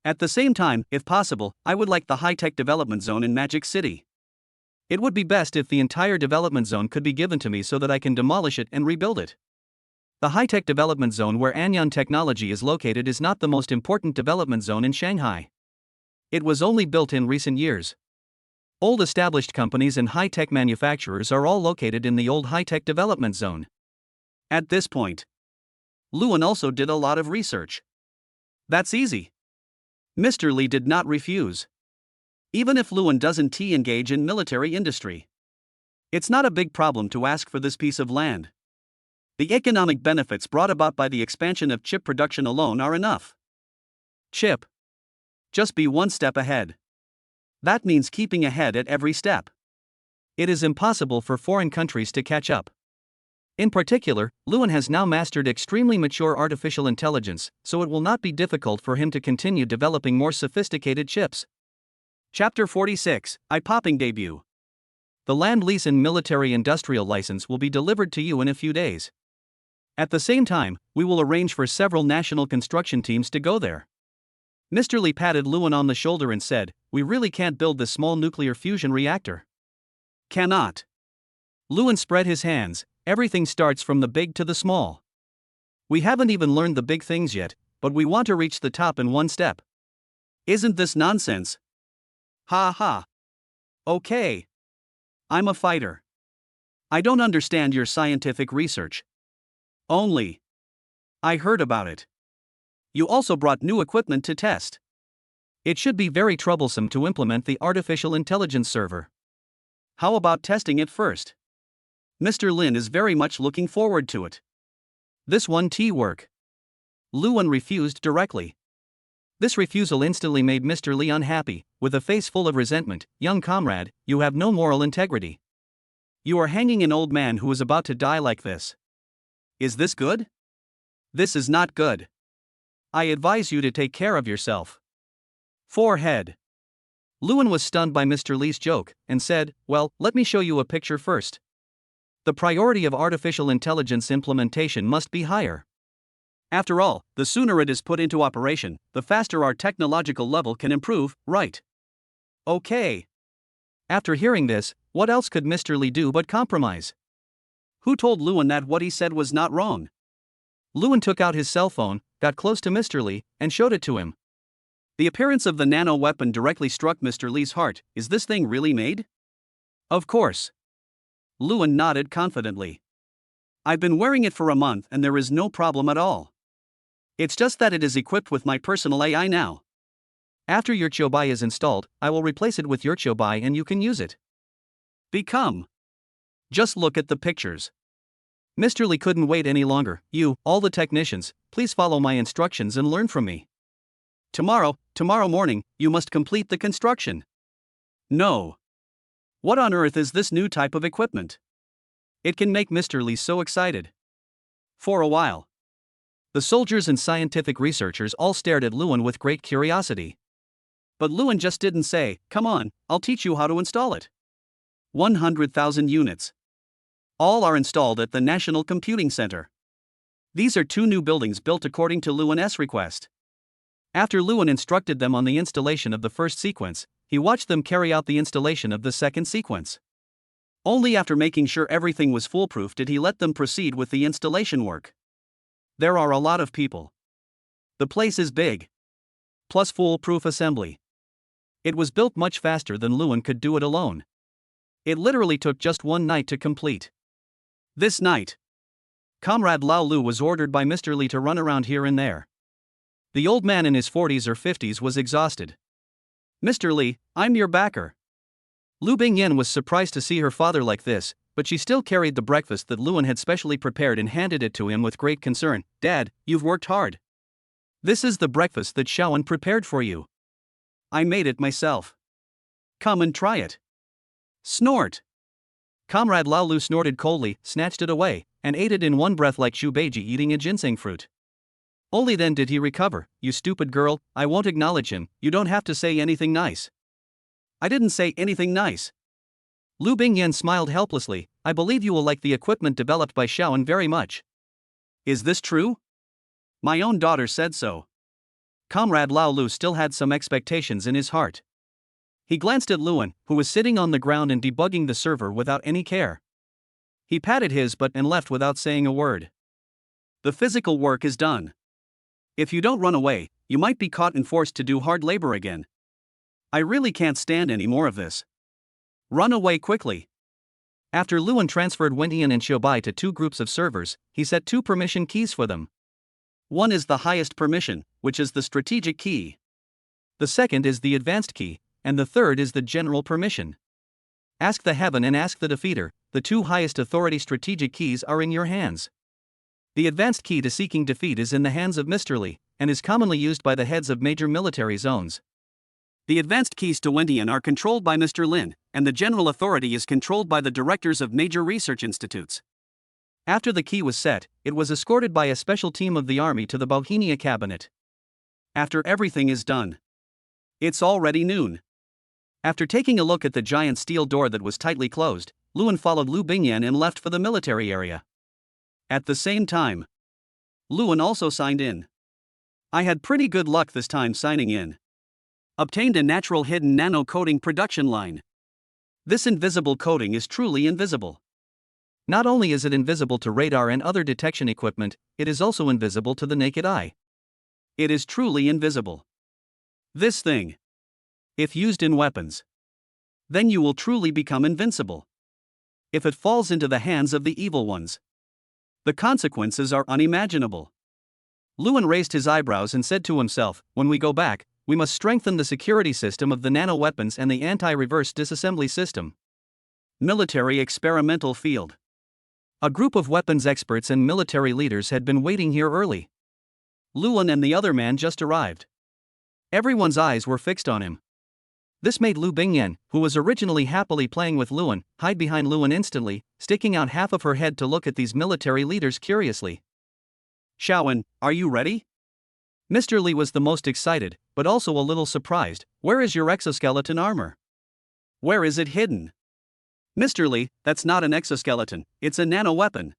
At the same time, if possible, I would like the high-tech development zone in Magic City. It would be best if the entire development zone could be given to me so that I can demolish it and rebuild it. The high-tech development zone where Anyan Technology is located is not the most important development zone in Shanghai. It was only built in recent years. Old established companies and high-tech manufacturers are all located in the old high-tech development zone. At this point, Luan also did a lot of research. That's easy. Mr. Li did not refuse. Even if Luan doesn't engage in military industry, it's not a big problem to ask for this piece of land. The economic benefits brought about by the expansion of chip production alone are enough. Chip. Just be one step ahead. That means keeping ahead at every step. It is impossible for foreign countries to catch up. In particular, Luan has now mastered extremely mature artificial intelligence, so it will not be difficult for him to continue developing more sophisticated chips. Chapter 46, Eye-Popping Debut. The land lease and military industrial license will be delivered to you in a few days. At the same time, we will arrange for several national construction teams to go there. Mr. Li patted Luan on the shoulder and said, we really can't build this small nuclear fusion reactor. Cannot. Luan spread his hands, everything starts from the big to the small. We haven't even learned the big things yet, but we want to reach the top in one step. Isn't this nonsense? Ha ha. Okay. I'm a fighter. I don't understand your scientific research. Only. I heard about it. You also brought new equipment to test. It should be very troublesome to implement the artificial intelligence server. How about testing it first? Mr. Lin is very much looking forward to it. This won't work. Luan refused directly. This refusal instantly made Mr. Li unhappy. With a face full of resentment, young comrade, you have no moral integrity. You are hanging an old man who is about to die like this. Is this good? This is not good. I advise you to take care of yourself. Forehead. Luan was stunned by Mr. Li's joke, and said, well, let me show you a picture first. The priority of artificial intelligence implementation must be higher. After all, the sooner it is put into operation, the faster our technological level can improve, right? Okay. After hearing this, what else could Mr. Li do but compromise? Who told Luan that what he said was not wrong? Luan took out his cell phone, got close to Mr. Li, and showed it to him. The appearance of the nano weapon directly struck Mr. Li's heart. Is this thing really made? Of course. Luan nodded confidently. I've been wearing it for a month and there is no problem at all. It's just that it is equipped with my personal AI now. After your Chobai is installed, I will replace it with your Chobai and you can use it. Become. Just look at the pictures. Mr. Li couldn't wait any longer. You, all the technicians, please follow my instructions and learn from me. Tomorrow morning, you must complete the construction. No. What on earth is this new type of equipment? It can make Mr. Li so excited. For a while, the soldiers and scientific researchers all stared at Luan with great curiosity. But Luan just didn't say, come on, I'll teach you how to install it. 100,000 units. All are installed at the National Computing Center. These are 2 new buildings built according to Luan's request. After Luan instructed them on the installation of the first sequence, he watched them carry out the installation of the second sequence. Only after making sure everything was foolproof did he let them proceed with the installation work. There are a lot of people. The place is big. Plus foolproof assembly. It was built much faster than Luan could do it alone. It literally took just one night to complete. This night, Comrade Lao Lu was ordered by Mr. Li to run around here and there. The old man in his 40s or 50s was exhausted. Mr. Li, I'm your backer. Lu Bingyan was surprised to see her father like this, but she still carried the breakfast that Luan had specially prepared and handed it to him with great concern. Dad, you've worked hard. This is the breakfast that Shaoan prepared for you. I made it myself. Come and try it. Snort. Comrade Lao Lu snorted coldly, snatched it away, and ate it in one breath like Xu Beiji eating a ginseng fruit. Only then did he recover. You stupid girl, I won't acknowledge him, you don't have to say anything nice. I didn't say anything nice. Lu Bingyan smiled helplessly. I believe you will like the equipment developed by Shaoan very much. Is this true? My own daughter said so. Comrade Lao Lu still had some expectations in his heart. He glanced at Luan, who was sitting on the ground and debugging the server without any care. He patted his butt and left without saying a word. The physical work is done. If you don't run away, you might be caught and forced to do hard labor again. I really can't stand any more of this. Run away quickly. After Luan transferred Wentian and Xiaobai to 2 groups of servers, he set 2 permission keys for them. One is the highest permission, which is the strategic key. The second is the advanced key, and the third is the general permission. Ask the Heaven and ask the Defeater, the 2 highest authority strategic keys are in your hands. The advanced key to seeking defeat is in the hands of Mr. Li, and is commonly used by the heads of major military zones. The advanced keys to Wentian are controlled by Mr. Lin, and the general authority is controlled by the directors of major research institutes. After the key was set, it was escorted by a special team of the army to the Bohemia cabinet. After everything is done. It's already noon. After taking a look at the giant steel door that was tightly closed, Luan followed Lu Bingyan and left for the military area. At the same time, Luan also signed in. I had pretty good luck this time signing in. Obtained a natural hidden nano coating production line. This invisible coating is truly invisible. Not only is it invisible to radar and other detection equipment, it is also invisible to the naked eye. It is truly invisible. This thing, if used in weapons, then you will truly become invincible. If it falls into the hands of the evil ones, the consequences are unimaginable. Luan raised his eyebrows and said to himself, when we go back, we must strengthen the security system of the nano-weapons and the anti-reverse disassembly system. Military experimental field. A group of weapons experts and military leaders had been waiting here early. Luan and the other man just arrived. Everyone's eyes were fixed on him. This made Lu Bingyan, who was originally happily playing with Luan, hide behind Luan instantly, sticking out half of her head to look at these military leaders curiously. Shaoan, are you ready? Mr. Li was the most excited, but also a little surprised. Where is your exoskeleton armor? Where is it hidden? Mr. Li, that's not an exoskeleton, it's a nano-weapon.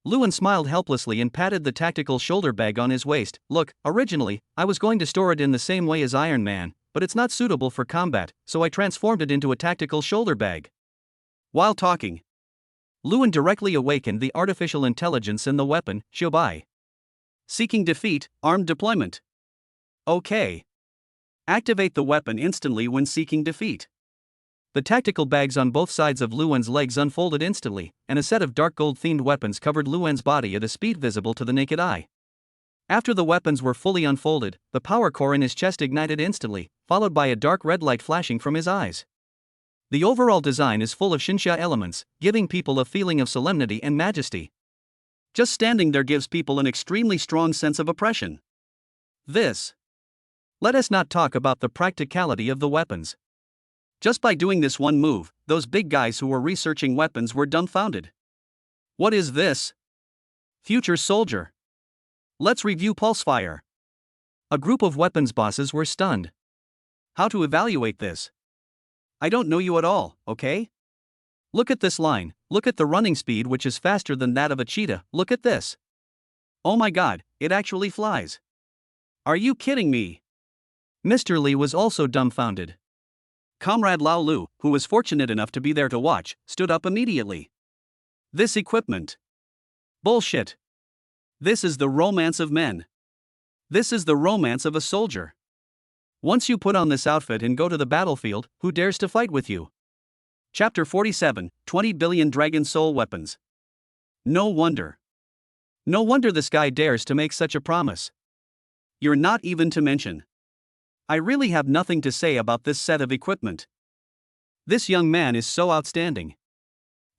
Luan smiled helplessly and patted the tactical shoulder bag on his waist. Look, originally, I was going to store it in the same way as Iron Man, but it's not suitable for combat, so I transformed it into a tactical shoulder bag. While talking, Luan directly awakened the artificial intelligence in the weapon, Xiaobai. Seeking defeat, armed deployment. Okay. Activate the weapon instantly when seeking defeat. The tactical bags on both sides of Luan's legs unfolded instantly, and a set of dark gold-themed weapons covered Luan's body at a speed visible to the naked eye. After the weapons were fully unfolded, the power core in his chest ignited instantly, followed by a dark red light flashing from his eyes. The overall design is full of Xinxia elements, giving people a feeling of solemnity and majesty. Just standing there gives people an extremely strong sense of oppression. Let us not talk about the practicality of the weapons. Just by doing this one move, those big guys who were researching weapons were dumbfounded. What is this? Future soldier. Let's review pulsefire. A group of weapons bosses were stunned. How to evaluate this? I don't know you at all, okay? Look at this line, look at the running speed which is faster than that of a cheetah, look at this. Oh my god, it actually flies. Are you kidding me? Mr. Li was also dumbfounded. Comrade Lao Lu, who was fortunate enough to be there to watch, stood up immediately. This equipment. Bullshit. This is the romance of men. This is the romance of a soldier. Once you put on this outfit and go to the battlefield, who dares to fight with you? Chapter 47, 20 billion Dragon Soul Weapons. No wonder. No wonder this guy dares to make such a promise. You're not even to mention. I really have nothing to say about this set of equipment. This young man is so outstanding.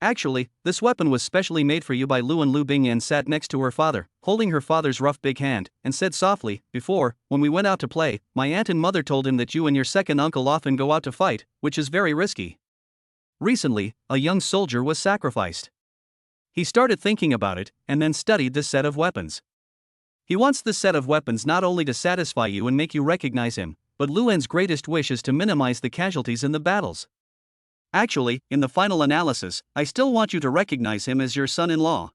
Actually, this weapon was specially made for you by Luan. Lu Bingyan sat next to her father, holding her father's rough big hand, and said softly, before, when we went out to play, my aunt and mother told him that you and your second uncle often go out to fight, which is very risky. Recently, a young soldier was sacrificed. He started thinking about it, and then studied this set of weapons. He wants this set of weapons not only to satisfy you and make you recognize him, but Luan's greatest wish is to minimize the casualties in the battles. Actually, in the final analysis, I still want you to recognize him as your son-in-law.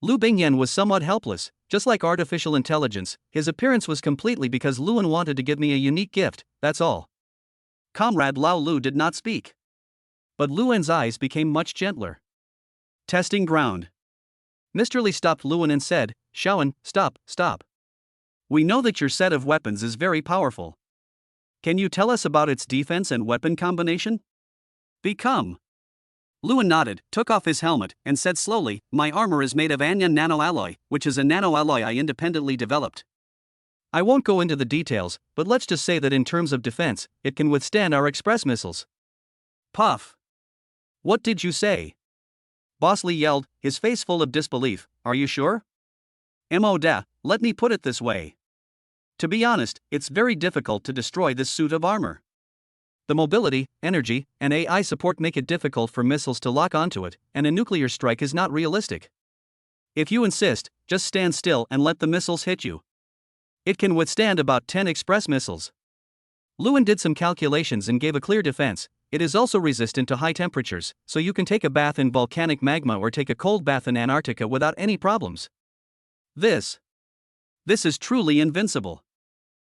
Lu Bingyan was somewhat helpless. Just like artificial intelligence, his appearance was completely because Luan wanted to give me a unique gift, that's all. Comrade Lao Lu did not speak. But Luan's eyes became much gentler. Testing ground. Mr. Li stopped Luan and said, Shaoan, stop. We know that your set of weapons is very powerful. Can you tell us about its defense and weapon combination? Become. Luan nodded, took off his helmet, and said slowly, My armor is made of anion nanoalloy, which is a nanoalloy I independently developed. I won't go into the details, but let's just say that in terms of defense, it can withstand our express missiles. Puff. What did you say? Boss Li yelled, his face full of disbelief. Are you sure? Let me put it this way. To be honest, it's very difficult to destroy this suit of armor. The mobility, energy, and AI support make it difficult for missiles to lock onto it, and a nuclear strike is not realistic. If you insist, just stand still and let the missiles hit you. It can withstand about 10 express missiles. Luan did some calculations and gave a clear defense. It is also resistant to high temperatures, so you can take a bath in volcanic magma or take a cold bath in Antarctica without any problems. This is truly invincible.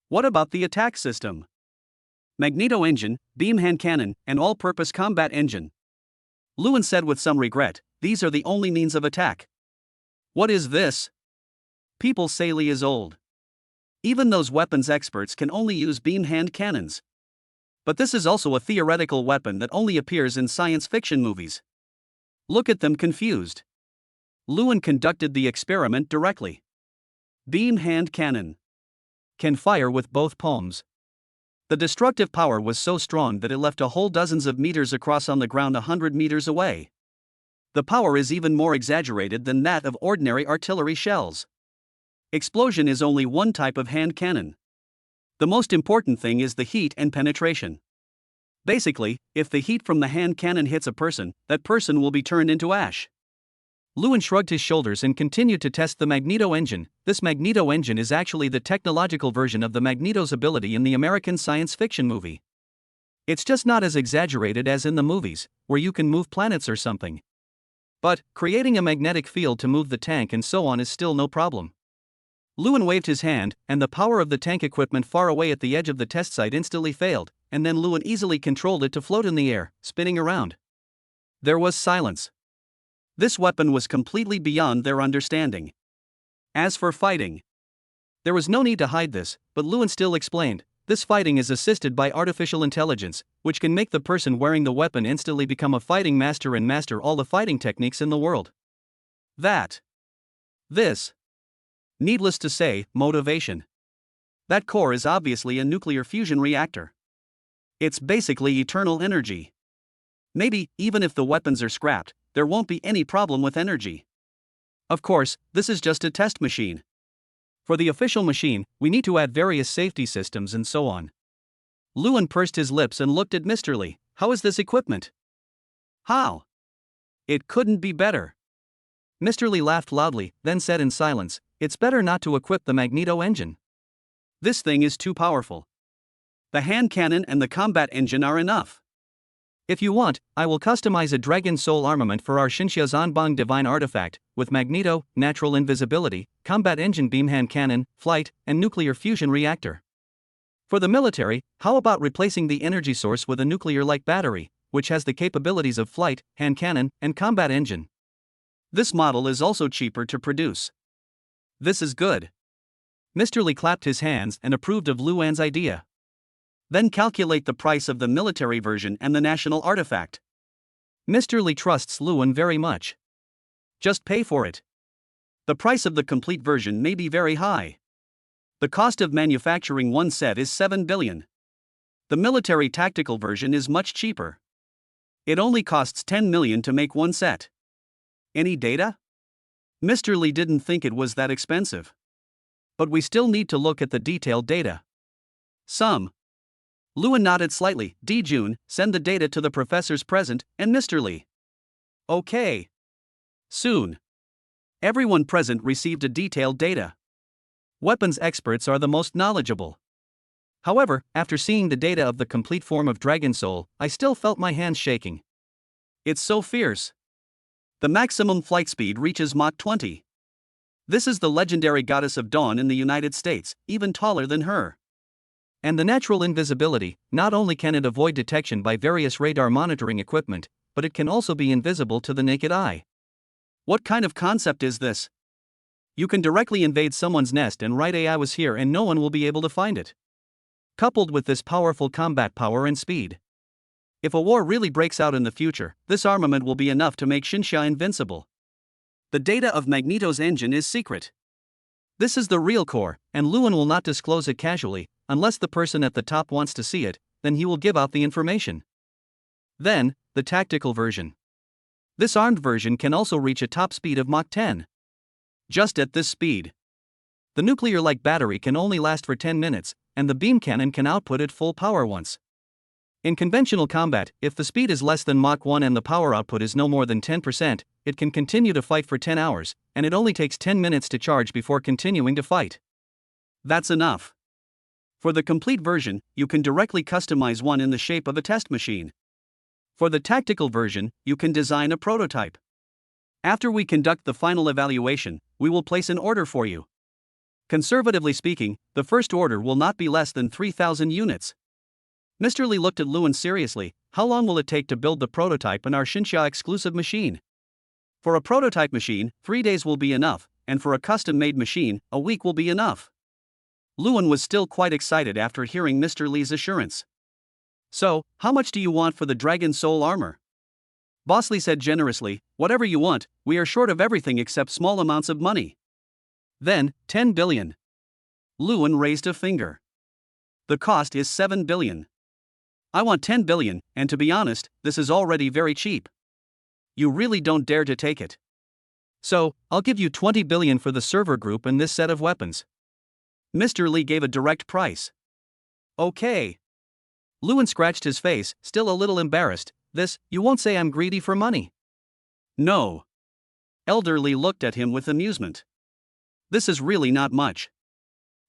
What about the attack system? Magneto engine, beam hand cannon, and all-purpose combat engine. Luan said with some regret, these are the only means of attack. What is this? People say Li is old. Even those weapons experts can only use beam hand cannons. But this is also a theoretical weapon that only appears in science fiction movies. Look at them confused. Luan conducted the experiment directly. Beam hand cannon. Can fire with both palms. The destructive power was so strong that it left a whole dozens of meters across on the ground 100 meters away. The power is even more exaggerated than that of ordinary artillery shells. Explosion is only one type of hand cannon. The most important thing is the heat and penetration. Basically, if the heat from the hand cannon hits a person, that person will be turned into ash. Luan shrugged his shoulders and continued to test the Magneto engine. This Magneto engine is actually the technological version of the Magneto's ability in the American science fiction movie. It's just not as exaggerated as in the movies, where you can move planets or something. But, creating a magnetic field to move the tank and so on is still no problem. Luan waved his hand, and the power of the tank equipment far away at the edge of the test site instantly failed, and then Luan easily controlled it to float in the air, spinning around. There was silence. This weapon was completely beyond their understanding. As for fighting, there was no need to hide this, but Luan still explained, this fighting is assisted by artificial intelligence, which can make the person wearing the weapon instantly become a fighting master and master all the fighting techniques in the world. Needless to say, motivation. That core is obviously a nuclear fusion reactor. It's basically eternal energy. Maybe, even if the weapons are scrapped, there won't be any problem with energy. Of course, this is just a test machine. For the official machine, we need to add various safety systems and so on. Luan pursed his lips and looked at Mr. Li. How is this equipment? How? It couldn't be better. Mr. Li laughed loudly, then said in silence, it's better not to equip the Magneto engine. This thing is too powerful. The hand cannon and the combat engine are enough. If you want, I will customize a Dragon Soul armament for our Xinxia Zanbang Divine Artifact, with Magneto, natural invisibility, combat engine beam hand cannon, flight, and nuclear fusion reactor. For the military, how about replacing the energy source with a nuclear-like battery, which has the capabilities of flight, hand cannon, and combat engine? This model is also cheaper to produce. This is good. Mr. Li clapped his hands and approved of Luan's idea. Then calculate the price of the military version and the national artifact. Mr. Li trusts Luan very much. Just pay for it. The price of the complete version may be very high. The cost of manufacturing one set is 7 billion. The military tactical version is much cheaper. It only costs 10 million to make one set. Any data? Mr. Li didn't think it was that expensive. But we still need to look at the detailed data. Some. Luan nodded slightly. June, send the data to the professors present, and Mr. Li. Okay. Soon. Everyone present received a detailed data. Weapons experts are the most knowledgeable. However, after seeing the data of the complete form of Dragon Soul, I still felt my hands shaking. It's so fierce. The maximum flight speed reaches Mach 20. This is the legendary goddess of dawn in the United States, even taller than her. And the natural invisibility, not only can it avoid detection by various radar monitoring equipment, but it can also be invisible to the naked eye. What kind of concept is this? You can directly invade someone's nest and write "I was here" and no one will be able to find it. Coupled with this powerful combat power and speed. If a war really breaks out in the future, this armament will be enough to make Xinxia invincible. The data of Magneto's engine is secret. This is the real core, and Lewin will not disclose it casually, unless the person at the top wants to see it, then he will give out the information. Then, the tactical version. This armed version can also reach a top speed of Mach 10. Just at this speed, the nuclear-like battery can only last for 10 minutes, and the beam cannon can output at full power once. In conventional combat, if the speed is less than Mach 1 and the power output is no more than 10%, it can continue to fight for 10 hours, and it only takes 10 minutes to charge before continuing to fight. That's enough. For the complete version, you can directly customize one in the shape of a test machine. For the tactical version, you can design a prototype. After we conduct the final evaluation, we will place an order for you. Conservatively speaking, the first order will not be less than 3,000 units. Mr. Lee looked at Lewin seriously. How long will it take to build the prototype in our Xinxia exclusive machine? For a prototype machine, 3 days will be enough, and for a custom-made machine, a week will be enough. Lewin was still quite excited after hearing Mr. Lee's assurance. So, how much do you want for the Dragon Soul armor? Boss Lee said generously, whatever you want, we are short of everything except small amounts of money. Then, 10 billion. Lewin raised a finger. The cost is 7 billion. I want 10 billion, and to be honest, this is already very cheap. You really don't dare to take it. So, I'll give you 20 billion for the server group and this set of weapons. Mr. Lee gave a direct price. Okay. Lewin scratched his face, still a little embarrassed. You won't say I'm greedy for money? No. Elder Lee looked at him with amusement. This is really not much.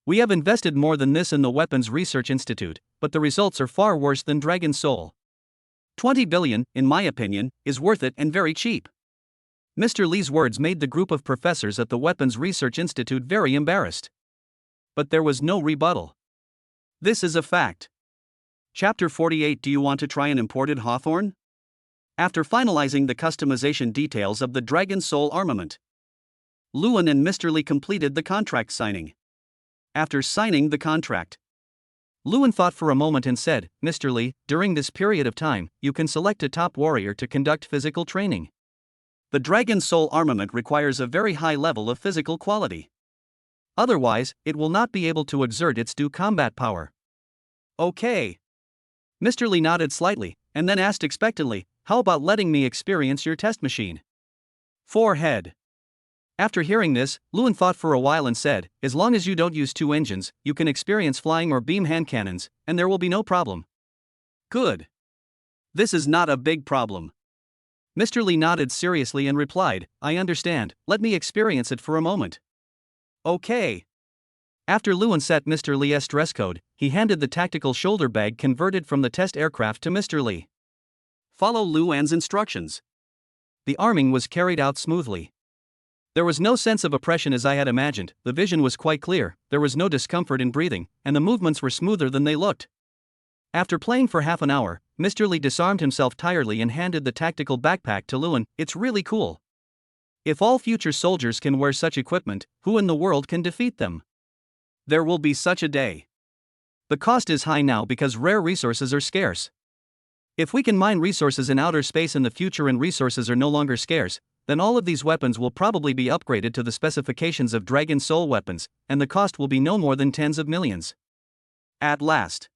We have invested more than this in the Weapons Research Institute, but the results are far worse than Dragon Soul. 20 billion, in my opinion, is worth it and very cheap. Mr. Lee's words made the group of professors at the Weapons Research Institute very embarrassed. But there was no rebuttal. This is a fact. Chapter 48. Do you want to try an imported Hawthorne? After finalizing the customization details of the Dragon Soul armament, Lewin and Mr. Lee completed the contract signing. After signing the contract, Lewin thought for a moment and said, Mr. Lee, during this period of time, you can select a top warrior to conduct physical training. The Dragon Soul armament requires a very high level of physical quality. Otherwise, it will not be able to exert its due combat power. Okay. Mr. Lee nodded slightly, and then asked expectantly, how about letting me experience your test machine? Forehead. After hearing this, Lewin thought for a while and said, as long as you don't use 2 engines, you can experience flying or beam hand cannons, and there will be no problem. Good. This is not a big problem. Mr. Lee nodded seriously and replied, I understand, let me experience it for a moment. Okay. After Lewin set Mr. Lee's dress code, he handed the tactical shoulder bag converted from the test aircraft to Mr. Lee. Follow Luan's instructions. The arming was carried out smoothly. There was no sense of oppression as I had imagined, the vision was quite clear, there was no discomfort in breathing, and the movements were smoother than they looked. After playing for half an hour, Mr. Lee disarmed himself tiredly and handed the tactical backpack to Lewin. It's really cool. If all future soldiers can wear such equipment, who in the world can defeat them? There will be such a day. The cost is high now because rare resources are scarce. If we can mine resources in outer space in the future and resources are no longer scarce, then all of these weapons will probably be upgraded to the specifications of Dragon Soul weapons, and the cost will be no more than tens of millions. At last.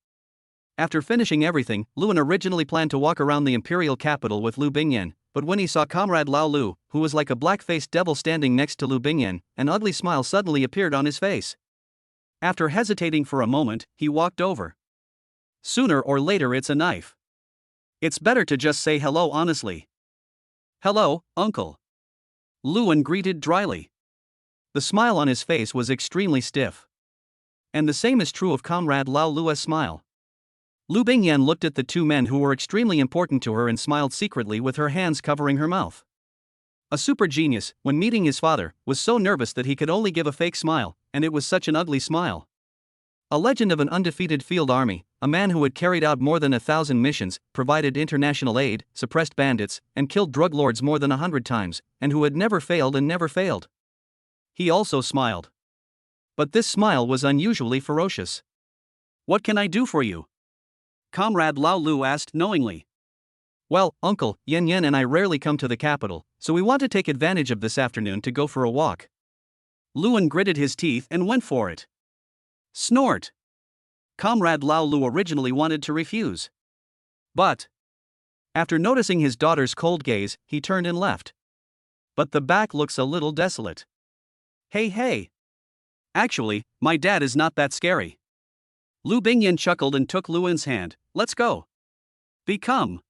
After finishing everything, Lewin originally planned to walk around the imperial capital with Lu Bingyan, but when he saw Comrade Lao Lu, who was like a black-faced devil standing next to Lu Bingyan, an ugly smile suddenly appeared on his face. After hesitating for a moment, he walked over. Sooner or later it's a knife. It's better to just say hello honestly. Hello, uncle. Lewin greeted dryly. The smile on his face was extremely stiff. And the same is true of Comrade Lao Lu's smile. Lu Bingyan looked at the two men who were extremely important to her and smiled secretly with her hands covering her mouth. A super genius, when meeting his father, was so nervous that he could only give a fake smile, and it was such an ugly smile. A legend of an undefeated field army, a man who had carried out more than 1,000 missions, provided international aid, suppressed bandits, and killed drug lords more than 100 times, and who had never failed and never failed. He also smiled. But this smile was unusually ferocious. "What can I do for you?" Comrade Lao Lu asked knowingly. "Well, Uncle, Yen Yen and I rarely come to the capital, so we want to take advantage of this afternoon to go for a walk." Luan gritted his teeth and went for it. Snort! Comrade Lao Lu originally wanted to refuse. But, after noticing his daughter's cold gaze, he turned and left. "But the back looks a little desolate." Hey. "Actually, my dad is not that scary." Lu Bingyan chuckled and took Luan's hand. "Let's go." "Become."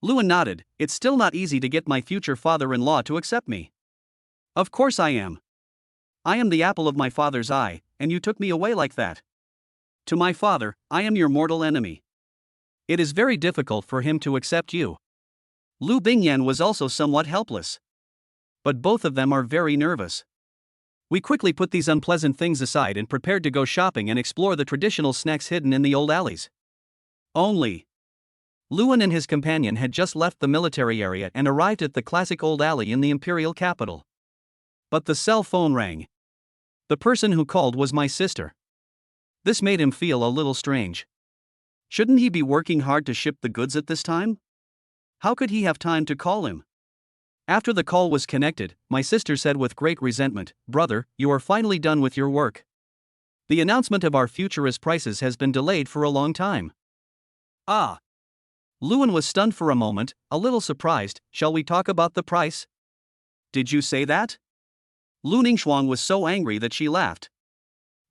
Luan nodded. "It's still not easy to get my future father-in-law to accept me." "Of course I am. I am the apple of my father's eye, and you took me away like that. To my father, I am your mortal enemy. It is very difficult for him to accept you." Lu Bingyan was also somewhat helpless. But both of them are very nervous. We quickly put these unpleasant things aside and prepared to go shopping and explore the traditional snacks hidden in the old alleys. Only, Luan and his companion had just left the military area and arrived at the classic old alley in the imperial capital. But the cell phone rang. The person who called was my sister. This made him feel a little strange. Shouldn't he be working hard to ship the goods at this time? How could he have time to call him? After the call was connected, my sister said with great resentment, "Brother, you are finally done with your work. The announcement of our futurist prices has been delayed for a long time." Ah! Luan was stunned for a moment, a little surprised. "Shall we talk about the price?" "Did you say that?" Lu Ningxuang was so angry that she laughed.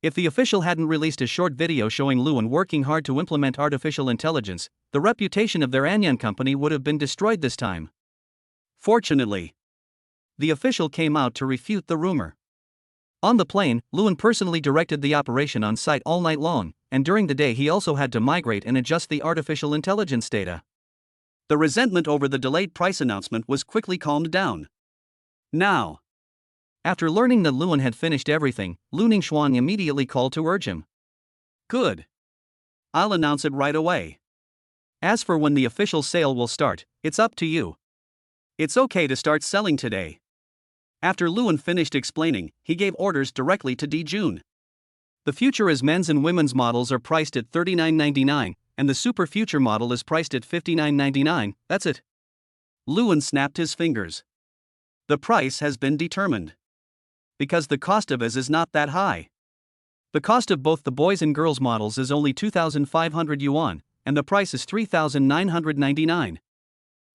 If the official hadn't released a short video showing Luan working hard to implement artificial intelligence, the reputation of their Anyan company would have been destroyed this time. Fortunately, the official came out to refute the rumor. On the plane, Luan personally directed the operation on site all night long, and during the day he also had to migrate and adjust the artificial intelligence data. The resentment over the delayed price announcement was quickly calmed down. Now, after learning that Luan had finished everything, Lu Ningxuan immediately called to urge him. "Good. I'll announce it right away. As for when the official sale will start, it's up to you. It's okay to start selling today." After Luan finished explaining, he gave orders directly to Di Jun. The Futurist men's and women's models are priced at $39.99, and the Super Future model is priced at $59.99, that's it. Luan snapped his fingers. The price has been determined. Because the cost of us is not that high. The cost of both the boys and girls models is only 2,500 yuan, and the price is 3,999.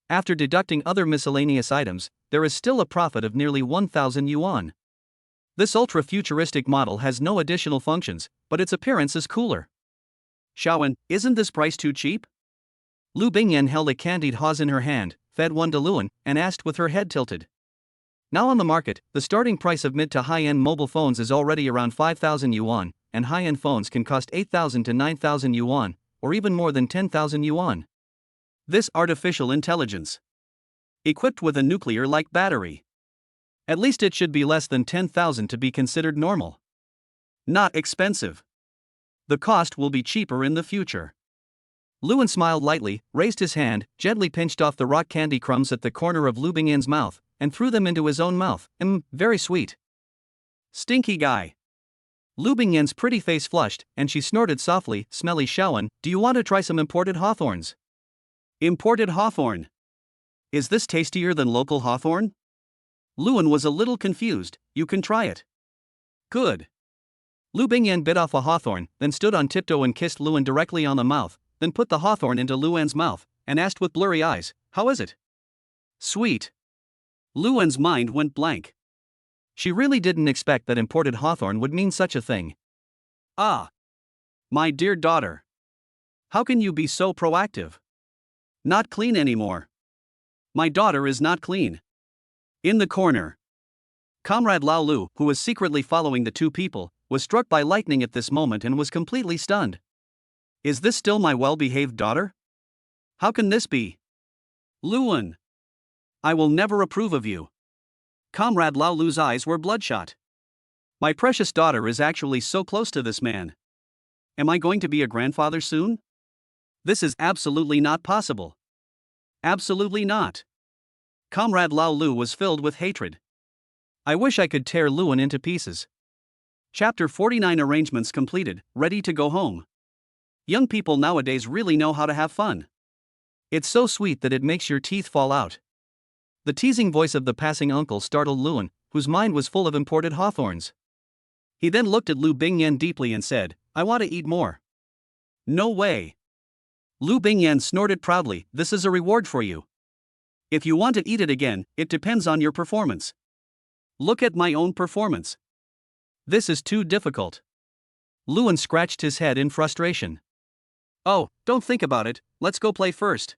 After deducting other miscellaneous items, there is still a profit of nearly 1,000 yuan. This ultra-futuristic model has no additional functions, but its appearance is cooler. "Xiaowen, isn't this price too cheap?" Lu Bingyan held a candied Haws in her hand, fed one to Luan, and asked with her head tilted. Now on the market, the starting price of mid to high-end mobile phones is already around 5,000 yuan, and high-end phones can cost 8,000 to 9,000 yuan, or even more than 10,000 yuan. This artificial intelligence, equipped with a nuclear-like battery. At least it should be less than 10,000 to be considered normal. Not expensive. The cost will be cheaper in the future. Luan smiled lightly, raised his hand, gently pinched off the rock candy crumbs at the corner of Lu Bingyan's mouth, and threw them into his own mouth. Very sweet. Stinky guy. Lu Bingyan's pretty face flushed, and she snorted softly, "Smelly Xiaowen, do you want to try some imported hawthorns?" Imported hawthorn? Is this tastier than local hawthorn? Luan was a little confused. "You can try it." "Good." Lu Bingyan bit off a hawthorn, then stood on tiptoe and kissed Luan directly on the mouth, then put the hawthorn into Luan's mouth, and asked with blurry eyes, "How is it?" "Sweet." Luan's mind went blank. She really didn't expect that imported hawthorn would mean such a thing. "Ah. My dear daughter. How can you be so proactive? Not clean anymore." "My daughter is not clean." In the corner, Comrade Lao Lu, who was secretly following the two people, was struck by lightning at this moment and was completely stunned. Is this still my well-behaved daughter? How can this be? Luan! I will never approve of you. Comrade Lao Lu's eyes were bloodshot. My precious daughter is actually so close to this man. Am I going to be a grandfather soon? This is absolutely not possible. Absolutely not. Comrade Lao Lu was filled with hatred. I wish I could tear Luan into pieces. Chapter 49 Arrangements completed, ready to go home. Young people nowadays really know how to have fun. It's so sweet that it makes your teeth fall out. The teasing voice of the passing uncle startled Luan, whose mind was full of imported hawthorns. He then looked at Lu Bingyan deeply and said, I want to eat more. No way. Lu Bingyan snorted proudly, this is a reward for you. If you want to eat it again, it depends on your performance. Look at my own performance. This is too difficult. Luan scratched his head in frustration. Oh, don't think about it, let's go play first.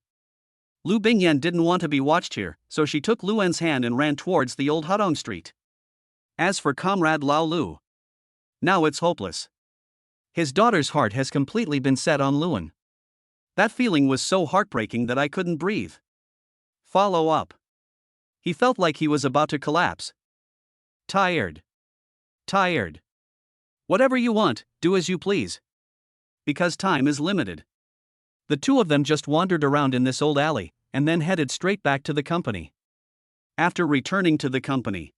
Lu Bingyan didn't want to be watched here, so she took Luan's hand and ran towards the old Hudong Street. As for Comrade Lao Lu, now it's hopeless. His daughter's heart has completely been set on Luan. That feeling was so heartbreaking that I couldn't breathe. Follow up. He felt like he was about to collapse. Tired. Tired. Whatever you want, do as you please. Because time is limited. The two of them just wandered around in this old alley, and then headed straight back to the company. After returning to the company,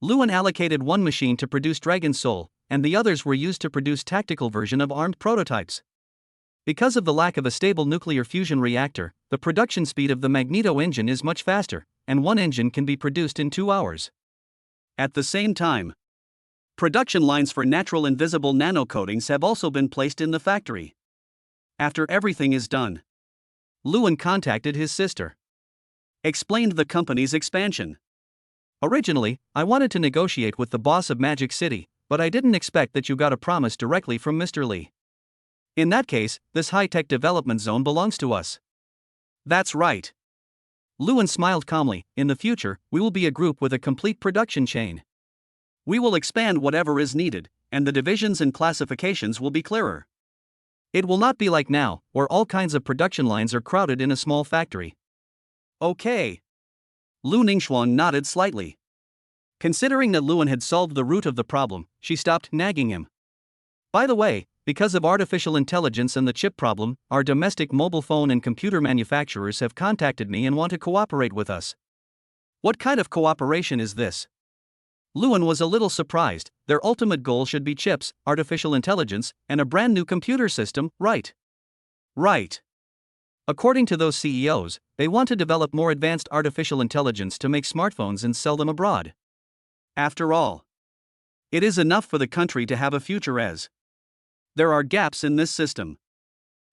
Luan allocated one machine to produce Dragon Soul, and the others were used to produce tactical version of armed prototypes. Because of the lack of a stable nuclear fusion reactor, the production speed of the magneto engine is much faster, and one engine can be produced in 2 hours. At the same time, production lines for natural invisible nanocoatings have also been placed in the factory. After everything is done, Luan contacted his sister. Explained the company's expansion. Originally, I wanted to negotiate with the boss of Magic City, but I didn't expect that you got a promise directly from Mr. Lee. In that case, this high-tech development zone belongs to us. That's right. Luan smiled calmly, in the future, we will be a group with a complete production chain. We will expand whatever is needed, and the divisions and classifications will be clearer. It will not be like now, where all kinds of production lines are crowded in a small factory. Okay. Lu Ningxuan nodded slightly. Considering that Luan had solved the root of the problem, she stopped nagging him. By the way, because of artificial intelligence and the chip problem, our domestic mobile phone and computer manufacturers have contacted me and want to cooperate with us. What kind of cooperation is this? Luan was a little surprised. Their ultimate goal should be chips, artificial intelligence, and a brand new computer system, right? Right. According to those CEOs, they want to develop more advanced artificial intelligence to make smartphones and sell them abroad. After all, it is enough for the country to have a future as there are gaps in this system.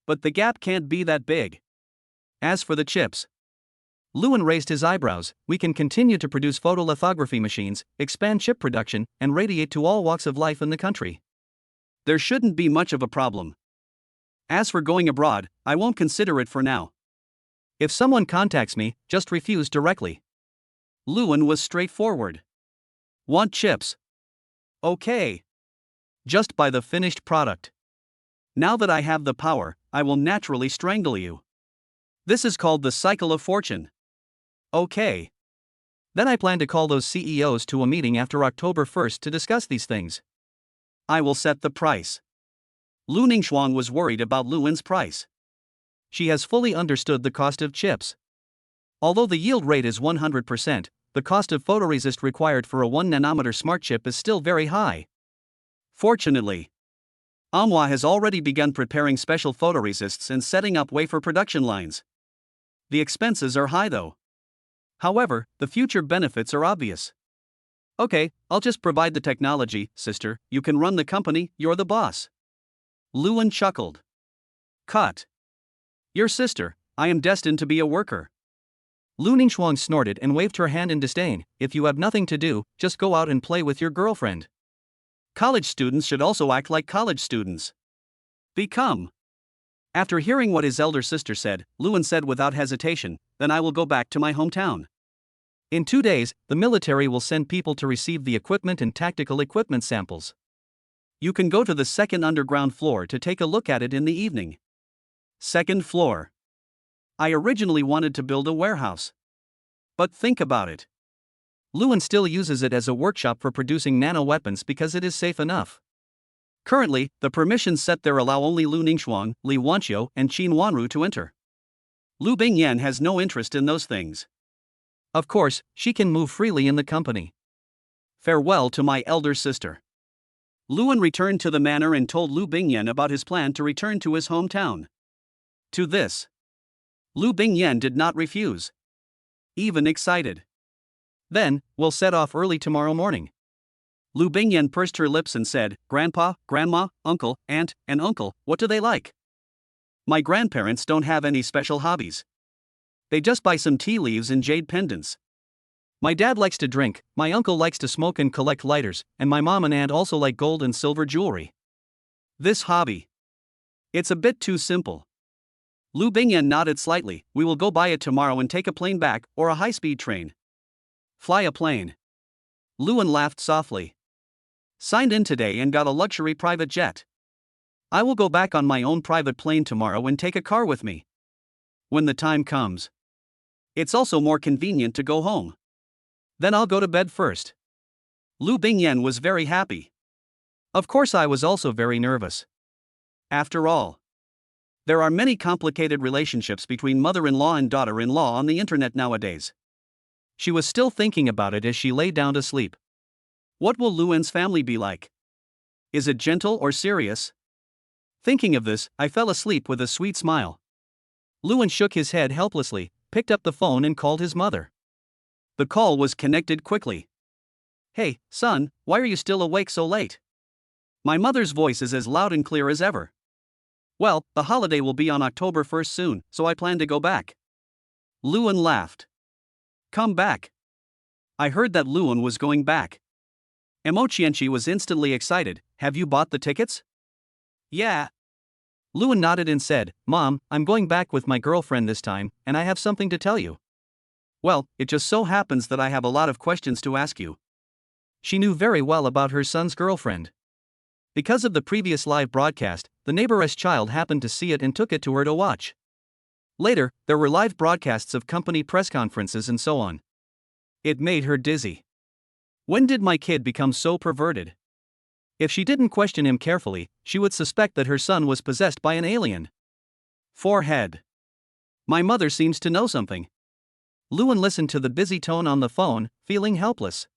But the gap can't be that big. As for the chips, Luan raised his eyebrows. We can continue to produce photolithography machines, expand chip production, and radiate to all walks of life in the country. There shouldn't be much of a problem. As for going abroad, I won't consider it for now. If someone contacts me, just refuse directly. Luan was straightforward. Want chips? Okay. Just buy the finished product. Now that I have the power, I will naturally strangle you. This is called the cycle of fortune. Okay. Then I plan to call those CEOs to a meeting after October 1st to discuss these things. I will set the price. Lu Ningxuan was worried about Luan's price. She has fully understood the cost of chips. Although the yield rate is 100%, the cost of photoresist required for a 1 nanometer smart chip is still very high. Fortunately, Amhua has already begun preparing special photoresists and setting up wafer production lines. The expenses are high though. However, the future benefits are obvious. Okay, I'll just provide the technology, sister, you can run the company, you're the boss. Luan chuckled. Cut. Your sister, I am destined to be a worker. Lu Ningxuan snorted and waved her hand in disdain. If you have nothing to do, just go out and play with your girlfriend. College students should also act like college students. Become. After hearing what his elder sister said, Luan said without hesitation, then I will go back to my hometown. In 2 days, the military will send people to receive the equipment and tactical equipment samples. You can go to the second underground floor to take a look at it in the evening. Second floor. I originally wanted to build a warehouse. But think about it. Luan still uses it as a workshop for producing nano-weapons because it is safe enough. Currently, the permissions set there allow only Lu Ningxuang, Li Wanqiu, and Qin Wanru to enter. Lu Bingyan has no interest in those things. Of course, she can move freely in the company. Farewell to my elder sister. Luan returned to the manor and told Lu Bingyan about his plan to return to his hometown. To this, Lu Bingyan did not refuse. Even excited. Then, we'll set off early tomorrow morning. Lu Bingyan pursed her lips and said, Grandpa, Grandma, Uncle, Aunt, and Uncle, what do they like? My grandparents don't have any special hobbies. They just buy some tea leaves and jade pendants. My dad likes to drink, my uncle likes to smoke and collect lighters, and my mom and aunt also like gold and silver jewelry. This hobby. It's a bit too simple. Lu Bingyan nodded slightly. We will go buy it tomorrow and take a plane back, or a high-speed train. Fly a plane. Luan laughed softly. Signed in today and got a luxury private jet. I will go back on my own private plane tomorrow and take a car with me. When the time comes. It's also more convenient to go home. Then I'll go to bed first. Lu Bingyan was very happy. Of course, I was also very nervous. After all, there are many complicated relationships between mother-in-law and daughter-in-law on the internet nowadays. She was still thinking about it as she lay down to sleep. What will Luan's family be like? Is it gentle or serious? Thinking of this, I fell asleep with a sweet smile. Luan shook his head helplessly, picked up the phone and called his mother. The call was connected quickly. Hey, son, why are you still awake so late? My mother's voice is as loud and clear as ever. Well, the holiday will be on October 1st soon, so I plan to go back. Luan laughed. Come back. I heard that Luan was going back. Mo Qianqi was instantly excited. Have you bought the tickets? Yeah. Luan nodded and said, Mom, I'm going back with my girlfriend this time, and I have something to tell you. Well, it just so happens that I have a lot of questions to ask you. She knew very well about her son's girlfriend. Because of the previous live broadcast, the neighbor's child happened to see it and took it to her to watch. Later, there were live broadcasts of company press conferences and so on. It made her dizzy. When did my kid become so perverted? If she didn't question him carefully, she would suspect that her son was possessed by an alien. Forehead. My mother seems to know something. Luan listened to the busy tone on the phone, feeling helpless.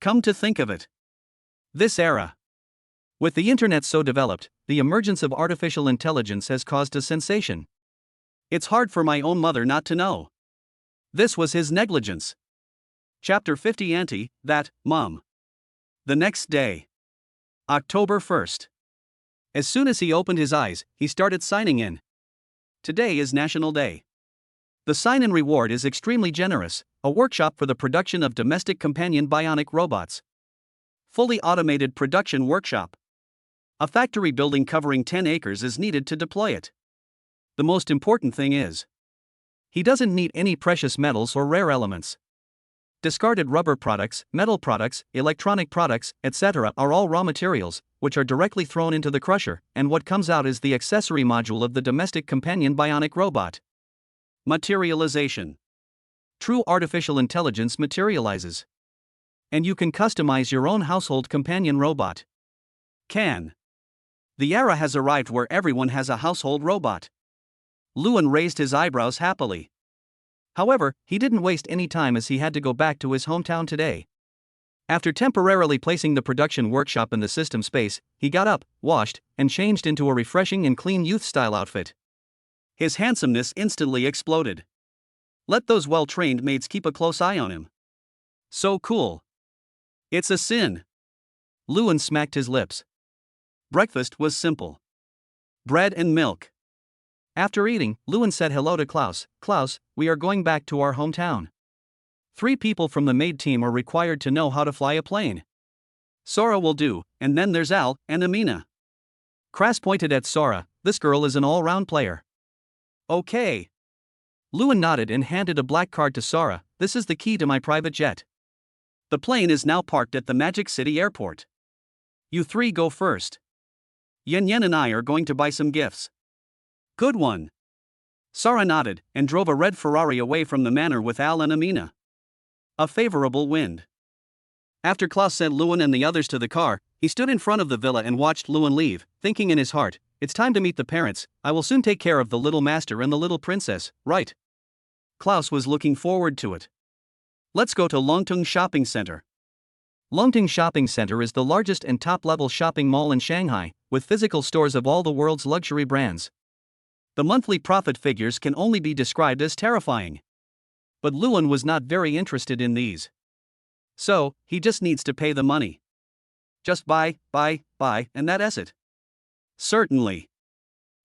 Come to think of it. This era. With the internet so developed, the emergence of artificial intelligence has caused a sensation. It's hard for my own mother not to know. This was his negligence. Chapter 50 Auntie, that, Mom. The next day. October 1st. As soon as he opened his eyes, he started signing in. Today is National Day. The sign-in reward is extremely generous, a workshop for the production of domestic companion bionic robots. Fully automated production workshop. A factory building covering 10 acres is needed to deploy it. The most important thing is, he doesn't need any precious metals or rare elements. Discarded rubber products, metal products, electronic products, etc. are all raw materials, which are directly thrown into the crusher, and what comes out is the accessory module of the domestic companion bionic robot. Materialization. True artificial intelligence materializes. And you can customize your own household companion robot. Can. The era has arrived where everyone has a household robot. Luan raised his eyebrows happily. However, he didn't waste any time as he had to go back to his hometown today. After temporarily placing the production workshop in the system space, he got up, washed, and changed into a refreshing and clean youth-style outfit. His handsomeness instantly exploded. Let those well-trained maids keep a close eye on him. So cool. It's a sin. Luan smacked his lips. Breakfast was simple. Bread and milk. After eating, Luan said hello to Klaus. Klaus, we are going back to our hometown. 3 people from the maid team are required to know how to fly a plane. Sora will do, and then there's Al and Amina. Kras pointed at Sora. This girl is an all-round player. Okay. Luan nodded and handed a black card to Sora. This is the key to my private jet. The plane is now parked at the Magic City Airport. You three go first. Yen Yen and I are going to buy some gifts. Good one. Sarah nodded and drove a red Ferrari away from the manor with Al and Amina. A favorable wind. After Klaus sent Lewin and the others to the car, he stood in front of the villa and watched Lewin leave, thinking in his heart, it's time to meet the parents. I will soon take care of the little master and the little princess, right? Klaus was looking forward to it. Let's go to Longtung Shopping Center. Longtung Shopping Center is the largest and top-level shopping mall in Shanghai, with physical stores of all the world's luxury brands. The monthly profit figures can only be described as terrifying. But Lewin was not very interested in these. So, he just needs to pay the money. Just buy, and that's it. Certainly.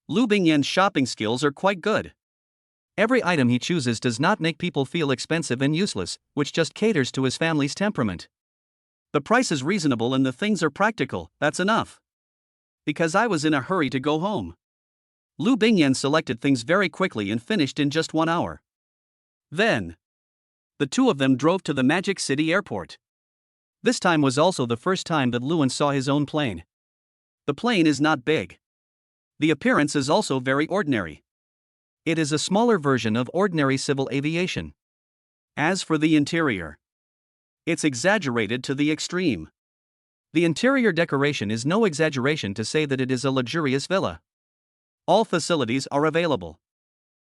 Lu Bingyan's shopping skills are quite good. Every item he chooses does not make people feel expensive and useless, which just caters to his family's temperament. The price is reasonable and the things are practical, that's enough. Because I was in a hurry to go home. Lu Bingyan selected things very quickly and finished in just 1 hour. Then, the two of them drove to the Magic City Airport. This time was also the first time that Lewin saw his own plane. The plane is not big. The appearance is also very ordinary. It is a smaller version of ordinary civil aviation. As for the interior, it's exaggerated to the extreme. The interior decoration is no exaggeration to say that it is a luxurious villa. All facilities are available.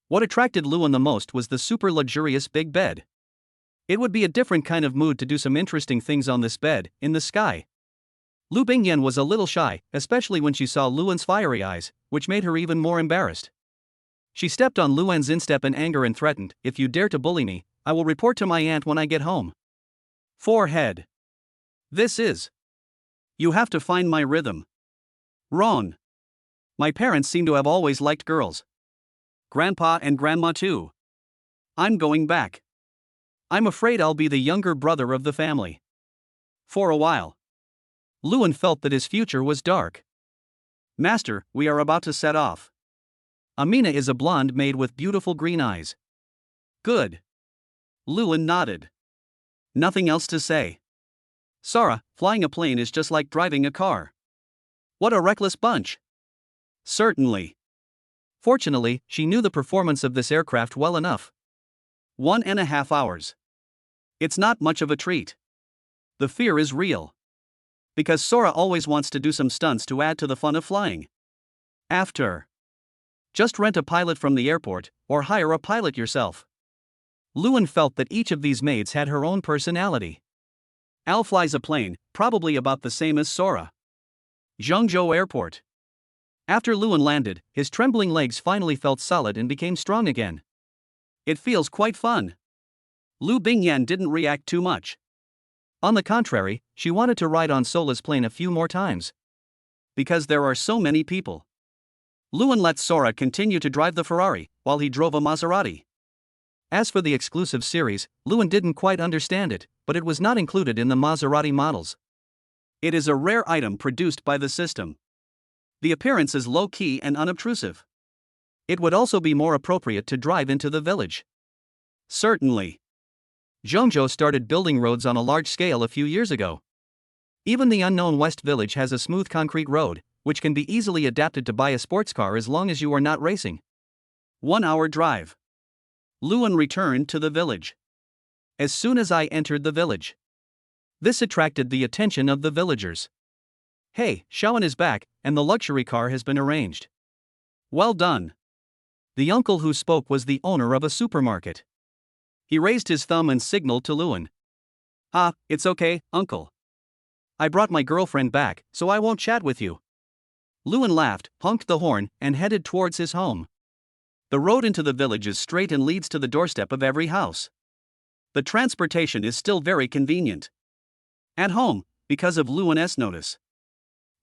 What attracted Lewin the most was the super luxurious big bed. It would be a different kind of mood to do some interesting things on this bed, in the sky. Lu Bingyan was a little shy, especially when she saw Lewin's fiery eyes, which made her even more embarrassed. She stepped on Lewin's instep in anger and threatened, if you dare to bully me, I will report to my aunt when I get home. Forehead. This is. You have to find my rhythm. Wrong. My parents seem to have always liked girls. Grandpa and Grandma too. I'm going back. I'm afraid I'll be the younger brother of the family. For a while. Lewin felt that his future was dark. Master, we are about to set off. Amina is a blonde maid with beautiful green eyes. Good. Lewin nodded. Nothing else to say. Sarah, flying a plane is just like driving a car. What a reckless bunch. Certainly. Fortunately, she knew the performance of this aircraft well enough. 1.5 hours. It's not much of a treat. The fear is real. Because Sora always wants to do some stunts to add to the fun of flying. After. Just rent a pilot from the airport, or hire a pilot yourself. Lewin felt that each of these maids had her own personality. Al flies a plane, probably about the same as Sora. Zhengzhou Airport. After Lewin landed, his trembling legs finally felt solid and became strong again. It feels quite fun. Lu Bingyan didn't react too much. On the contrary, she wanted to ride on Sola's plane a few more times. Because there are so many people. Lewin let Sora continue to drive the Ferrari, while he drove a Maserati. As for the exclusive series, Lewin didn't quite understand it, but it was not included in the Maserati models. It is a rare item produced by the system. The appearance is low-key and unobtrusive. It would also be more appropriate to drive into the village. Certainly. Zhengzhou started building roads on a large scale a few years ago. Even the unknown West Village has a smooth concrete road, which can be easily adapted to buy a sports car as long as you are not racing. 1 hour drive. Lewin returned to the village. As soon as I entered the village. This attracted the attention of the villagers. Hey, Shawan is back, and the luxury car has been arranged. Well done. The uncle who spoke was the owner of a supermarket. He raised his thumb and signaled to Lewin. Ah, it's okay, uncle. I brought my girlfriend back, so I won't chat with you. Lewin laughed, honked the horn, and headed towards his home. The road into the village is straight and leads to the doorstep of every house. The transportation is still very convenient. At home, because of Lewin's notice.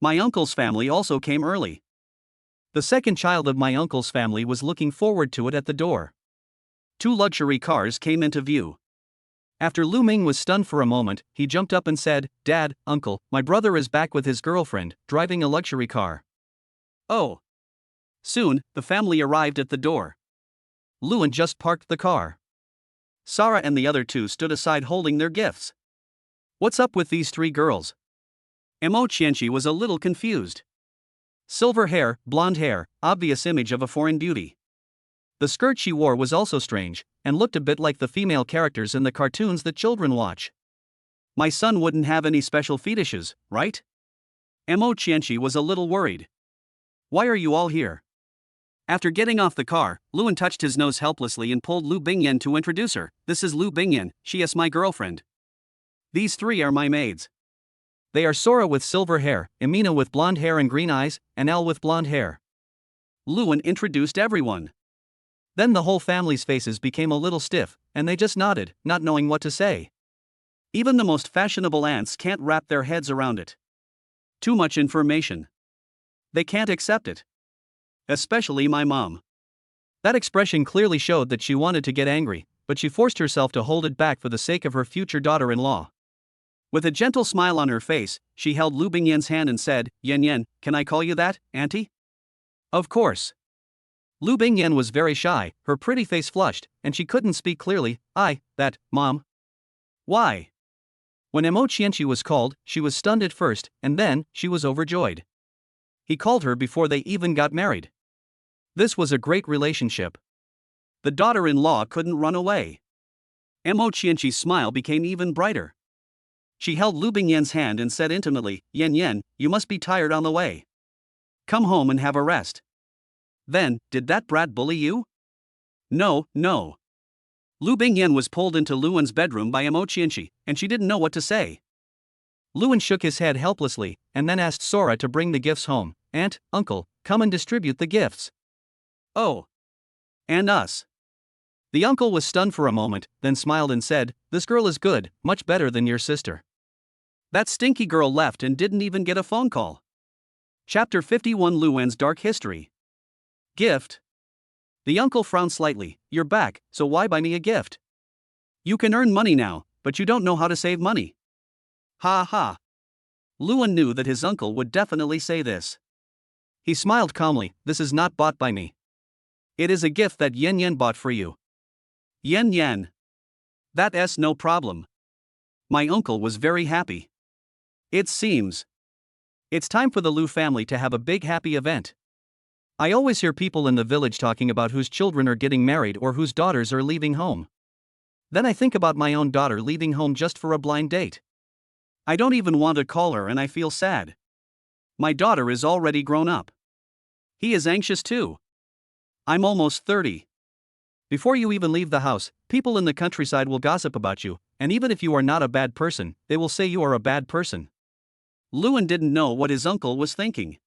My uncle's family also came early. The second child of my uncle's family was looking forward to it at the door. 2 luxury cars came into view. After Lu Ming was stunned for a moment, he jumped up and said, Dad, Uncle, my brother is back with his girlfriend, driving a luxury car. Oh. Soon, the family arrived at the door. Lewin just parked the car. Sarah and the other 2 stood aside holding their gifts. What's up with these 3 girls? Mo Qianqi was a little confused. Silver hair, blonde hair, obvious image of a foreign beauty. The skirt she wore was also strange, and looked a bit like the female characters in the cartoons that children watch. My son wouldn't have any special fetishes, right? Mo Qianqi was a little worried. Why are you all here? After getting off the car, Luan touched his nose helplessly and pulled Lu Bingyan to introduce her. This is Lu Bingyan, she is my girlfriend. These three are my maids. They are Sora with silver hair, Emina with blonde hair and green eyes, and Elle with blonde hair. Luan introduced everyone. Then the whole family's faces became a little stiff, and they just nodded, not knowing what to say. Even the most fashionable aunts can't wrap their heads around it. Too much information. They can't accept it. Especially my mom. That expression clearly showed that she wanted to get angry, but she forced herself to hold it back for the sake of her future daughter-in-law. With a gentle smile on her face, she held Lu Bingyan's hand and said, Yan Yan, can I call you that, auntie? Of course. Lu Bingyan was very shy, her pretty face flushed, and she couldn't speak clearly. That, Mom. Why? When Mo Qianqi was called, she was stunned at first, and then, she was overjoyed. He called her before they even got married. This was a great relationship. The daughter-in-law couldn't run away. Mo Qianqi's smile became even brighter. She held Lu Bingyan's hand and said intimately, Yan Yan, you must be tired on the way. Come home and have a rest. Then, did that brat bully you? No. Lu Bingyan was pulled into Luan's bedroom by Mo Qianqi, and she didn't know what to say. Luan shook his head helplessly, and then asked Sora to bring the gifts home. Aunt, uncle, come and distribute the gifts. Oh. And us. The uncle was stunned for a moment, then smiled and said, this girl is good, much better than your sister. That stinky girl left and didn't even get a phone call. Chapter 51 Luan's Dark History. Gift? The uncle frowned slightly. You're back, so why buy me a gift? You can earn money now, but you don't know how to save money. Ha ha. Luan knew that his uncle would definitely say this. He smiled calmly, this is not bought by me. It is a gift that Yan Yan bought for you. Yan Yan. That's no problem. My uncle was very happy. It seems. It's time for the Lu family to have a big happy event. I always hear people in the village talking about whose children are getting married or whose daughters are leaving home. Then I think about my own daughter leaving home just for a blind date. I don't even want to call her and I feel sad. My daughter is already grown up. He is anxious too. I'm almost 30. Before you even leave the house, people in the countryside will gossip about you, and even if you are not a bad person, they will say you are a bad person. Luan didn't know what his uncle was thinking.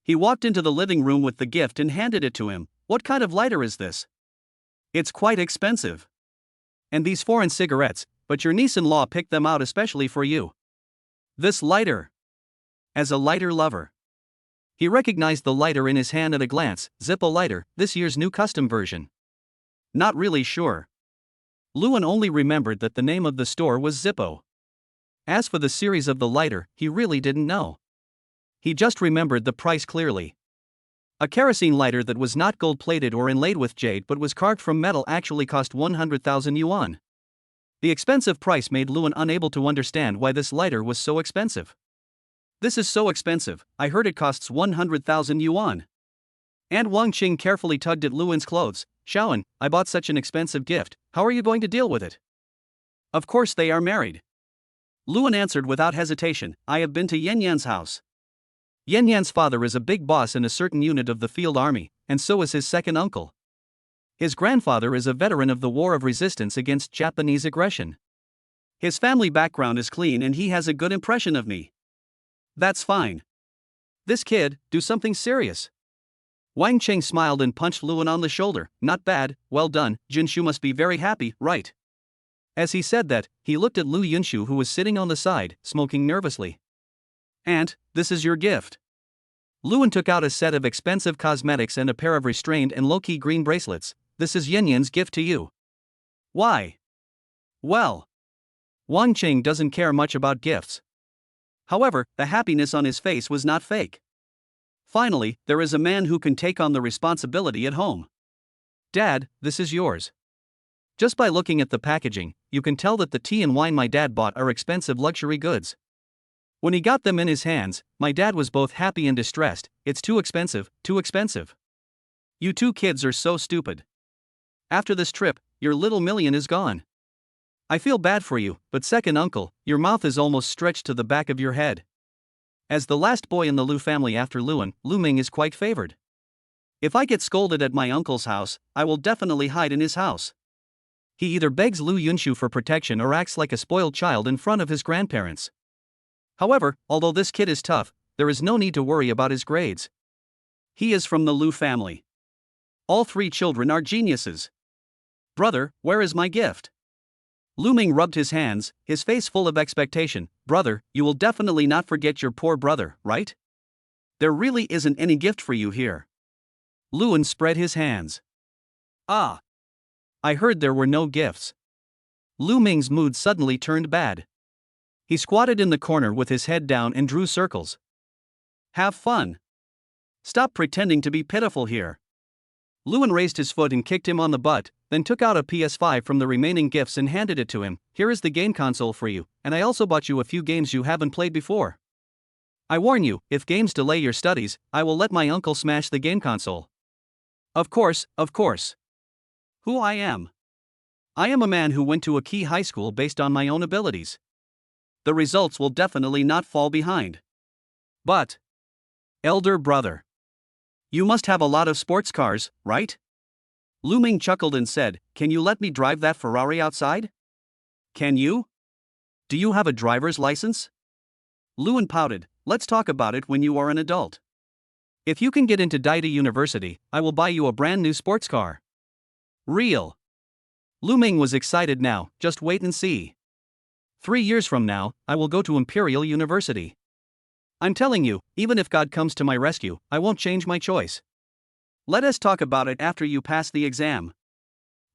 He walked into the living room with the gift and handed it to him. What kind of lighter is this? It's quite expensive. And these foreign cigarettes, but your niece-in-law picked them out especially for you. This lighter. As a lighter lover. He recognized the lighter in his hand at a glance. Zippo lighter, this year's new custom version. Not really sure. Luan only remembered that the name of the store was Zippo. As for the series of the lighter, he really didn't know. He just remembered the price clearly. A kerosene lighter that was not gold-plated or inlaid with jade but was carved from metal actually cost 100,000 yuan. The expensive price made Luan unable to understand why this lighter was so expensive. This is so expensive, I heard it costs 100,000 yuan. Aunt Wang Qing carefully tugged at Luan's clothes. Shaoan, I bought such an expensive gift, how are you going to deal with it? Of course they are married. Luan answered without hesitation, I have been to Yan Yan's house. Yan Yan's father is a big boss in a certain unit of the field army, and so is his second uncle. His grandfather is a veteran of the War of Resistance against Japanese aggression. His family background is clean and he has a good impression of me. That's fine. This kid, do something serious. Wang Cheng smiled and punched Luan on the shoulder. Not bad, well done, Junshu must be very happy, right? As he said that, he looked at Lu Yunshu who was sitting on the side, smoking nervously. Aunt, this is your gift. Luan took out a set of expensive cosmetics and a pair of restrained and low-key green bracelets. This is Yan Yan's gift to you. Why? Well, Wang Cheng doesn't care much about gifts. However, the happiness on his face was not fake. Finally, there is a man who can take on the responsibility at home. Dad, this is yours. Just by looking at the packaging, you can tell that the tea and wine my dad bought are expensive luxury goods. When he got them in his hands, my dad was both happy and distressed. It's too expensive, too expensive. You two kids are so stupid. After this trip, your little million is gone. I feel bad for you, but second uncle, your mouth is almost stretched to the back of your head. As the last boy in the Lu family after Luan, Lu Ming is quite favored. If I get scolded at my uncle's house, I will definitely hide in his house. He either begs Lu Yunshu for protection or acts like a spoiled child in front of his grandparents. However, although this kid is tough, there is no need to worry about his grades. He is from the Lu family. All three children are geniuses. Brother, where is my gift? Lu Ming rubbed his hands, his face full of expectation. Brother, you will definitely not forget your poor brother, right? There really isn't any gift for you here. Luan spread his hands. Ah. I heard there were no gifts. Lu Ming's mood suddenly turned bad. He squatted in the corner with his head down and drew circles. Have fun. Stop pretending to be pitiful here. Luan raised his foot and kicked him on the butt, then took out a PS5 from the remaining gifts and handed it to him. Here is the game console for you, and I also bought you a few games you haven't played before. I warn you, if games delay your studies, I will let my uncle smash the game console. Of course, of course. Who I am? I am a man who went to a key high school based on my own abilities. The results will definitely not fall behind. But, elder brother, you must have a lot of sports cars, right? Lu Ming chuckled and said, can you let me drive that Ferrari outside? Can you? Do you have a driver's license? Luan pouted, let's talk about it when you are an adult. If you can get into Daida University, I will buy you a brand new sports car. Real. Lu Ming was excited now, just wait and see. 3 years from now, I will go to Imperial University. I'm telling you, even if God comes to my rescue, I won't change my choice. Let us talk about it after you pass the exam.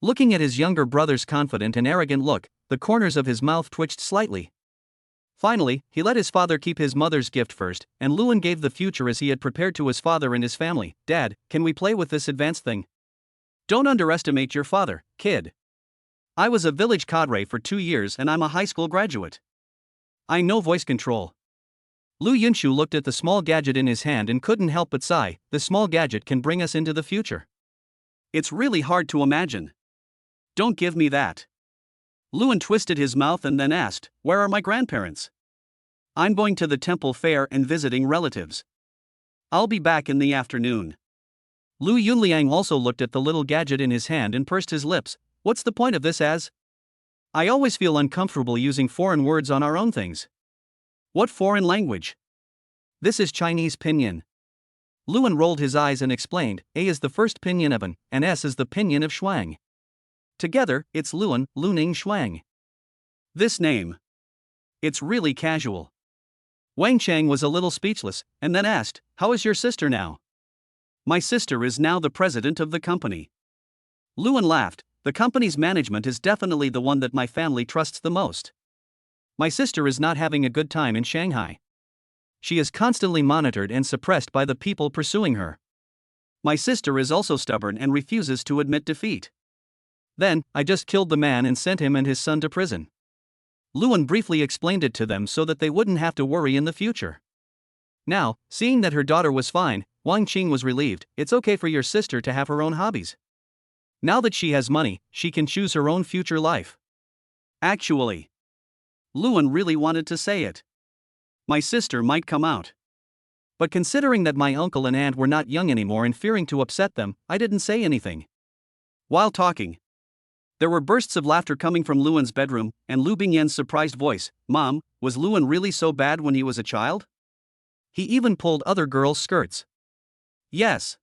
Looking at his younger brother's confident and arrogant look, the corners of his mouth twitched slightly. Finally, he let his father keep his mother's gift first, and Luan gave the future as he had prepared to his father and his family. Dad, can we play with this advanced thing? Don't underestimate your father, kid. I was a village cadre for 2 years and I'm a high school graduate. I know voice control. Lu Yunshu looked at the small gadget in his hand and couldn't help but sigh. The small gadget can bring us into the future. It's really hard to imagine. Don't give me that. Luan twisted his mouth and then asked, where are my grandparents? I'm going to the temple fair and visiting relatives. I'll be back in the afternoon. Lu Yunliang also looked at the little gadget in his hand and pursed his lips. What's the point of this as? I always feel uncomfortable using foreign words on our own things. What foreign language? This is Chinese pinyin. Luan rolled his eyes and explained, A is the first pinyin of an, and S is the pinyin of Shuang. Together, it's Luan, Luning Shuang. This name. It's really casual. Wang Chang was a little speechless, and then asked, how is your sister now? My sister is now the president of the company. Luan laughed, the company's management is definitely the one that my family trusts the most. My sister is not having a good time in Shanghai. She is constantly monitored and suppressed by the people pursuing her. My sister is also stubborn and refuses to admit defeat. Then, I just killed the man and sent him and his son to prison. Luan briefly explained it to them so that they wouldn't have to worry in the future. Now, seeing that her daughter was fine, Wang Qing was relieved. It's okay for your sister to have her own hobbies. Now that she has money, she can choose her own future life. Actually, Luan really wanted to say it. My sister might come out. But considering that my uncle and aunt were not young anymore and fearing to upset them, I didn't say anything. While talking, there were bursts of laughter coming from Luan's bedroom, and Lu Bingyan's surprised voice, Mom, was Luan really so bad when he was a child? He even pulled other girls' skirts. Yes.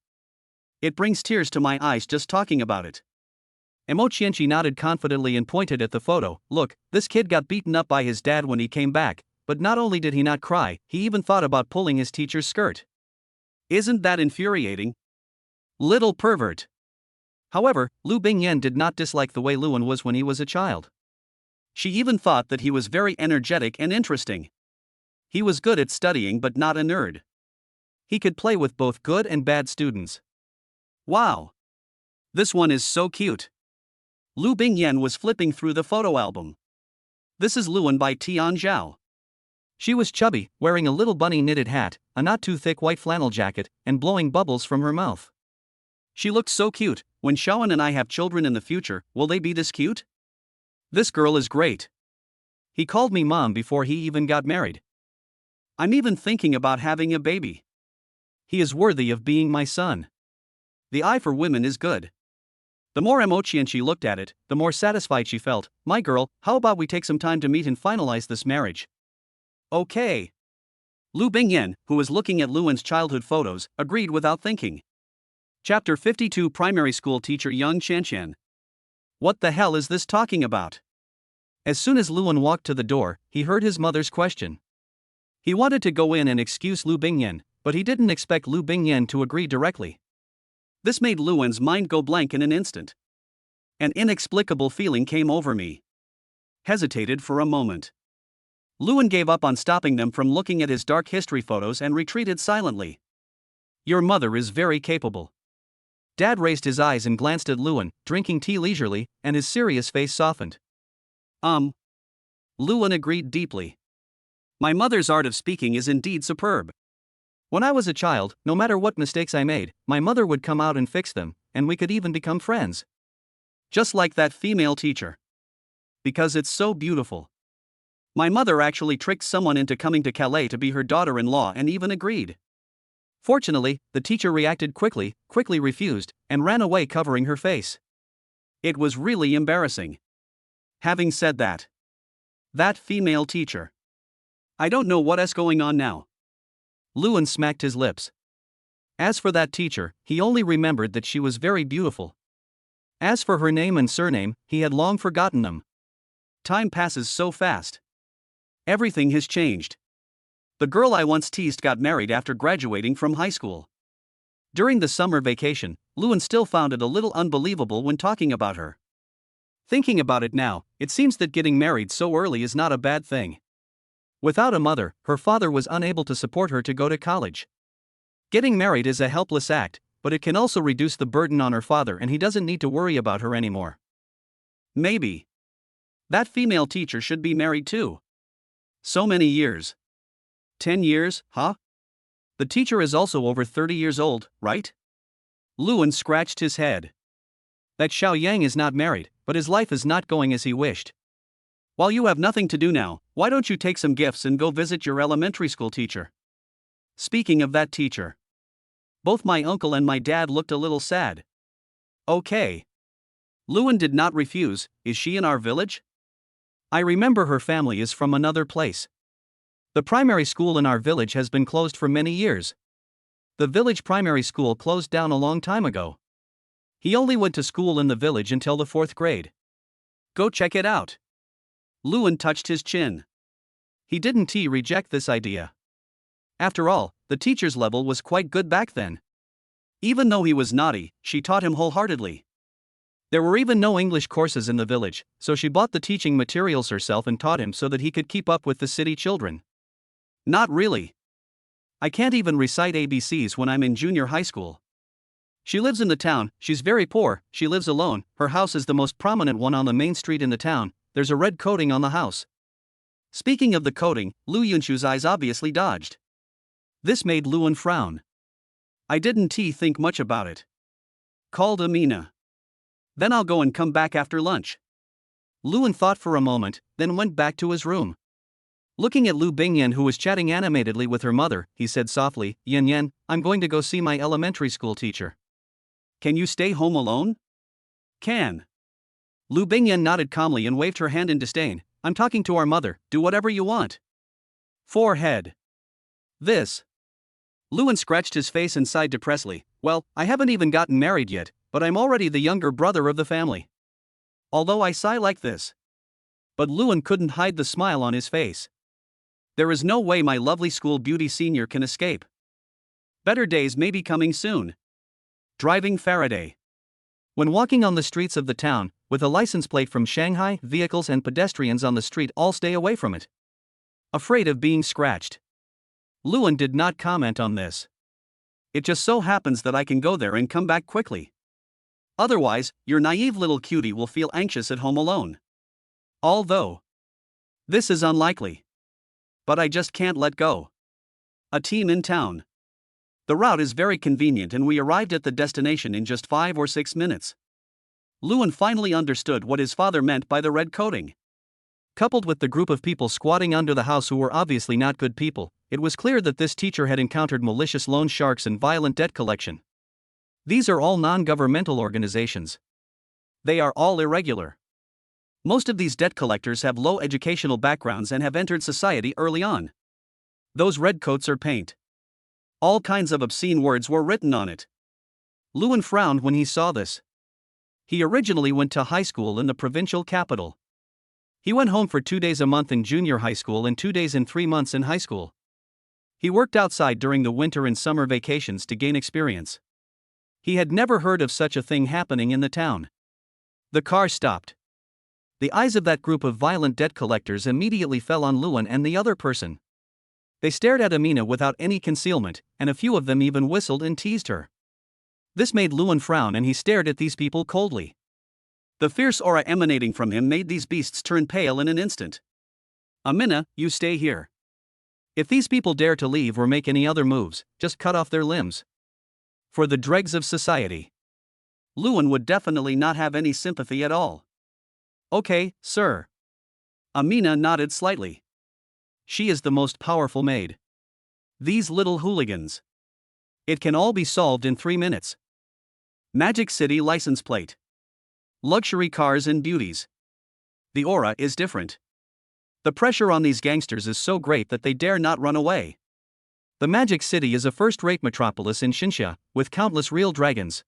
It brings tears to my eyes just talking about it. Mo Qianqi nodded confidently and pointed at the photo. Look, this kid got beaten up by his dad when he came back, but not only did he not cry, he even thought about pulling his teacher's skirt. Isn't that infuriating? Little pervert. However, Lu Bingyan did not dislike the way Luan was when he was a child. She even thought that he was very energetic and interesting. He was good at studying but not a nerd. He could play with both good and bad students. Wow! This one is so cute. Lu Bingyan was flipping through the photo album. This is Luan by Tian Zhao. She was chubby, wearing a little bunny knitted hat, a not too thick white flannel jacket, and blowing bubbles from her mouth. She looked so cute. When Shawan and I have children in the future, will they be this cute? This girl is great. He called me mom before he even got married. I'm even thinking about having a baby. He is worthy of being my son. The eye for women is good. The more emotion she looked at it, the more satisfied she felt. My girl, how about we take some time to meet and finalize this marriage? Okay. Lu Bingyan, who was looking at Luan's childhood photos, agreed without thinking. Chapter 52 Primary School Teacher Young Shanshan. What the hell is this talking about? As soon as Luan walked to the door, he heard his mother's question. He wanted to go in and excuse Lu Bingyan, but he didn't expect Lu Bingyan to agree directly. This made Luan's mind go blank in an instant. An inexplicable feeling came over me. Hesitated for a moment. Luan gave up on stopping them from looking at his dark history photos and retreated silently. Your mother is very capable. Dad raised his eyes and glanced at Luan, drinking tea leisurely, and his serious face softened. Luan agreed deeply. My mother's art of speaking is indeed superb. When I was a child, no matter what mistakes I made, my mother would come out and fix them, and we could even become friends. Just like that female teacher. Because it's so beautiful. My mother actually tricked someone into coming to Calais to be her daughter-in-law and even agreed. Fortunately, the teacher reacted quickly refused, and ran away covering her face. It was really embarrassing. Having said that female teacher. I don't know what is going on now. Luan smacked his lips. As for that teacher, he only remembered that she was very beautiful. As for her name and surname, he had long forgotten them. Time passes so fast. Everything has changed. The girl I once teased got married after graduating from high school. During the summer vacation, Luan still found it a little unbelievable when talking about her. Thinking about it now, it seems that getting married so early is not a bad thing. Without a mother, her father was unable to support her to go to college. Getting married is a helpless act, but it can also reduce the burden on her father and he doesn't need to worry about her anymore. Maybe that female teacher should be married too. So many years. 10 years, huh? The teacher is also over 30 years old, right? Luan scratched his head. That Xiao Yang is not married, but his life is not going as he wished. While you have nothing to do now, why don't you take some gifts and go visit your elementary school teacher? Speaking of that teacher. Both my uncle and my dad looked a little sad. Okay. Luan did not refuse. Is she in our village? I remember her family is from another place. The primary school in our village has been closed for many years. The village primary school closed down a long time ago. He only went to school in the village until the 4th grade. Go check it out. Luan touched his chin. He didn't reject this idea. After all, the teacher's level was quite good back then. Even though he was naughty, she taught him wholeheartedly. There were even no English courses in the village, so she bought the teaching materials herself and taught him so that he could keep up with the city children. Not really. I can't even recite ABCs when I'm in junior high school. She lives in the town, she's very poor, she lives alone, her house is the most prominent one on the main street in the town, there's a red coating on the house. Speaking of the coating, Lu Yunshu's eyes obviously dodged. This made Luan frown. I didn't think much about it. Called Amina. Then I'll go and come back after lunch. Luan thought for a moment, then went back to his room. Looking at Lu Bingyan who was chatting animatedly with her mother, he said softly, Yan Yan, I'm going to go see my elementary school teacher. Can you stay home alone? Can. Lu Bingyan nodded calmly and waved her hand in disdain. I'm talking to our mother, do whatever you want. Forehead. This. Luan scratched his face and sighed depressedly. Well, I haven't even gotten married yet, but I'm already the younger brother of the family. Although I sigh like this. But Luan couldn't hide the smile on his face. There is no way my lovely school beauty senior can escape. Better days may be coming soon. Driving Faraday. When walking on the streets of the town, with a license plate from Shanghai, vehicles and pedestrians on the street all stay away from it. Afraid of being scratched. Luan did not comment on this. It just so happens that I can go there and come back quickly. Otherwise, your naive little cutie will feel anxious at home alone. Although this is unlikely. But I just can't let go. A team in town. The route is very convenient and we arrived at the destination in just 5 or 6 minutes. Lewin finally understood what his father meant by the red coating. Coupled with the group of people squatting under the house who were obviously not good people, it was clear that this teacher had encountered malicious loan sharks and violent debt collection. These are all non-governmental organizations. They are all irregular. Most of these debt collectors have low educational backgrounds and have entered society early on. Those redcoats are paint. All kinds of obscene words were written on it. Lewin frowned when he saw this. He originally went to high school in the provincial capital. He went home for 2 days a month in junior high school and 2 days in 3 months in high school. He worked outside during the winter and summer vacations to gain experience. He had never heard of such a thing happening in the town. The car stopped. The eyes of that group of violent debt collectors immediately fell on Lewin and the other person. They stared at Amina without any concealment, and a few of them even whistled and teased her. This made Lewin frown and he stared at these people coldly. The fierce aura emanating from him made these beasts turn pale in an instant. Amina, you stay here. If these people dare to leave or make any other moves, just cut off their limbs. For the dregs of society. Lewin would definitely not have any sympathy at all. Okay, sir. Amina nodded slightly. She is the most powerful maid. These little hooligans. It can all be solved in 3 minutes. Magic City license plate. Luxury cars and beauties. The aura is different. The pressure on these gangsters is so great that they dare not run away. The Magic City is a first-rate metropolis in Xinxia, with countless real dragons.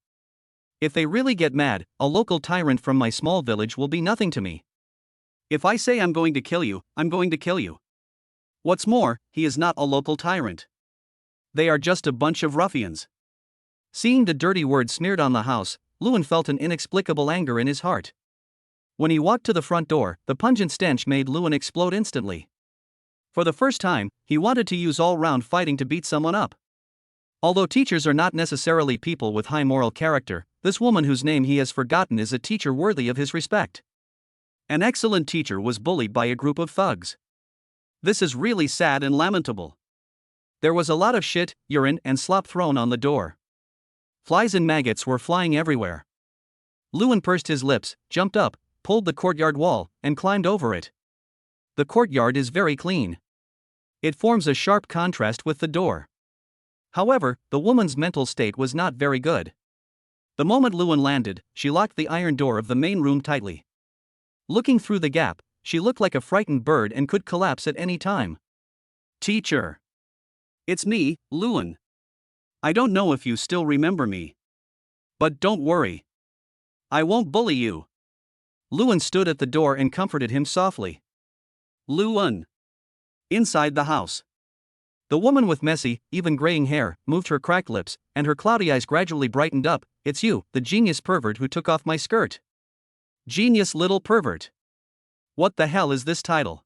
If they really get mad, a local tyrant from my small village will be nothing to me. If I say I'm going to kill you, I'm going to kill you. What's more, he is not a local tyrant. They are just a bunch of ruffians. Seeing the dirty words smeared on the house, Lewin felt an inexplicable anger in his heart. When he walked to the front door, the pungent stench made Lewin explode instantly. For the first time, he wanted to use all-round fighting to beat someone up. Although teachers are not necessarily people with high moral character, this woman whose name he has forgotten is a teacher worthy of his respect. An excellent teacher was bullied by a group of thugs. This is really sad and lamentable. There was a lot of shit, urine, and slop thrown on the door. Flies and maggots were flying everywhere. Lewin pursed his lips, jumped up, pulled the courtyard wall, and climbed over it. The courtyard is very clean. It forms a sharp contrast with the door. However, the woman's mental state was not very good. The moment Lewin landed, she locked the iron door of the main room tightly. Looking through the gap, she looked like a frightened bird and could collapse at any time. Teacher. It's me, Lewin. I don't know if you still remember me. But don't worry. I won't bully you. Lewin stood at the door and comforted him softly. Lewin. Inside the house. The woman with messy, even graying hair, moved her cracked lips, and her cloudy eyes gradually brightened up. It's you, the genius pervert who took off my skirt. Genius little pervert. What the hell is this title?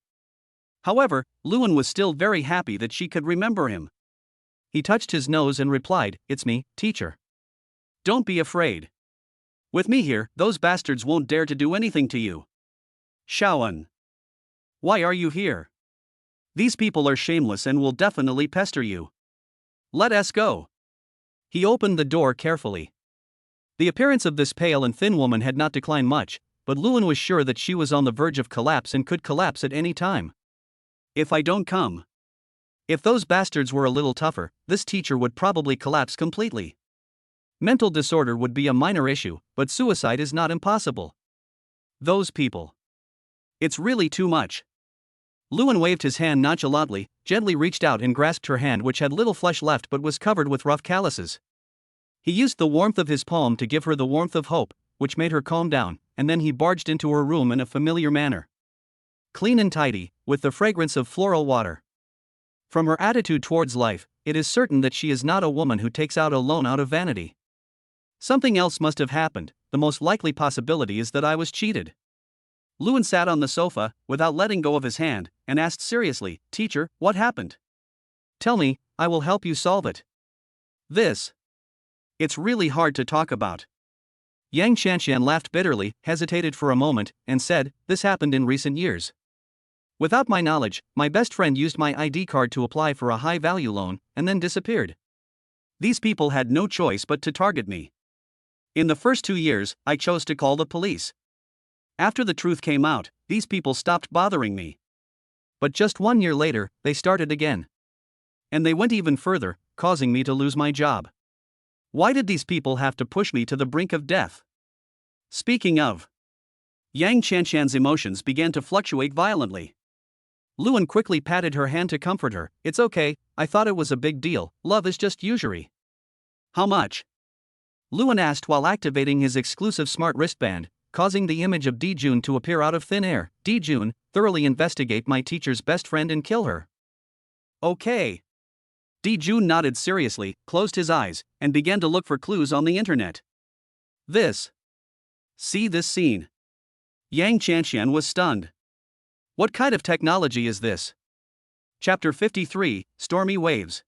However, Lewin was still very happy that she could remember him. He touched his nose and replied, It's me, teacher. Don't be afraid. With me here, those bastards won't dare to do anything to you. Shaoan. Why are you here? These people are shameless and will definitely pester you. Let us go. He opened the door carefully. The appearance of this pale and thin woman had not declined much, but Lewin was sure that she was on the verge of collapse and could collapse at any time. If I don't come. If those bastards were a little tougher, this teacher would probably collapse completely. Mental disorder would be a minor issue, but suicide is not impossible. Those people. It's really too much. Lewin waved his hand nonchalantly, gently reached out and grasped her hand, which had little flesh left but was covered with rough calluses. He used the warmth of his palm to give her the warmth of hope, which made her calm down, and then he barged into her room in a familiar manner. Clean and tidy, with the fragrance of floral water. From her attitude towards life, it is certain that she is not a woman who takes out a loan out of vanity. Something else must have happened. The most likely possibility is that I was cheated. Lewin sat on the sofa, without letting go of his hand, and asked seriously, Teacher, what happened? Tell me, I will help you solve it. This. It's really hard to talk about. Yang Shanshan laughed bitterly, hesitated for a moment, and said, This happened in recent years. Without my knowledge, my best friend used my ID card to apply for a high-value loan and then disappeared. These people had no choice but to target me. In the first 2 years, I chose to call the police. After the truth came out, these people stopped bothering me. But just 1 year later, they started again. And they went even further, causing me to lose my job. Why did these people have to push me to the brink of death? Speaking of, Yang Qianqian's emotions began to fluctuate violently. Luan quickly patted her hand to comfort her. It's okay, I thought it was a big deal, love is just usury. How much? Luan asked while activating his exclusive smart wristband, causing the image of Dijun to appear out of thin air. Dijun, thoroughly investigate my teacher's best friend and kill her. Okay. Dijun nodded seriously, closed his eyes, and began to look for clues on the internet. See this scene. Yang Qianqian was stunned. What kind of technology is this? Chapter 53, Stormy Waves.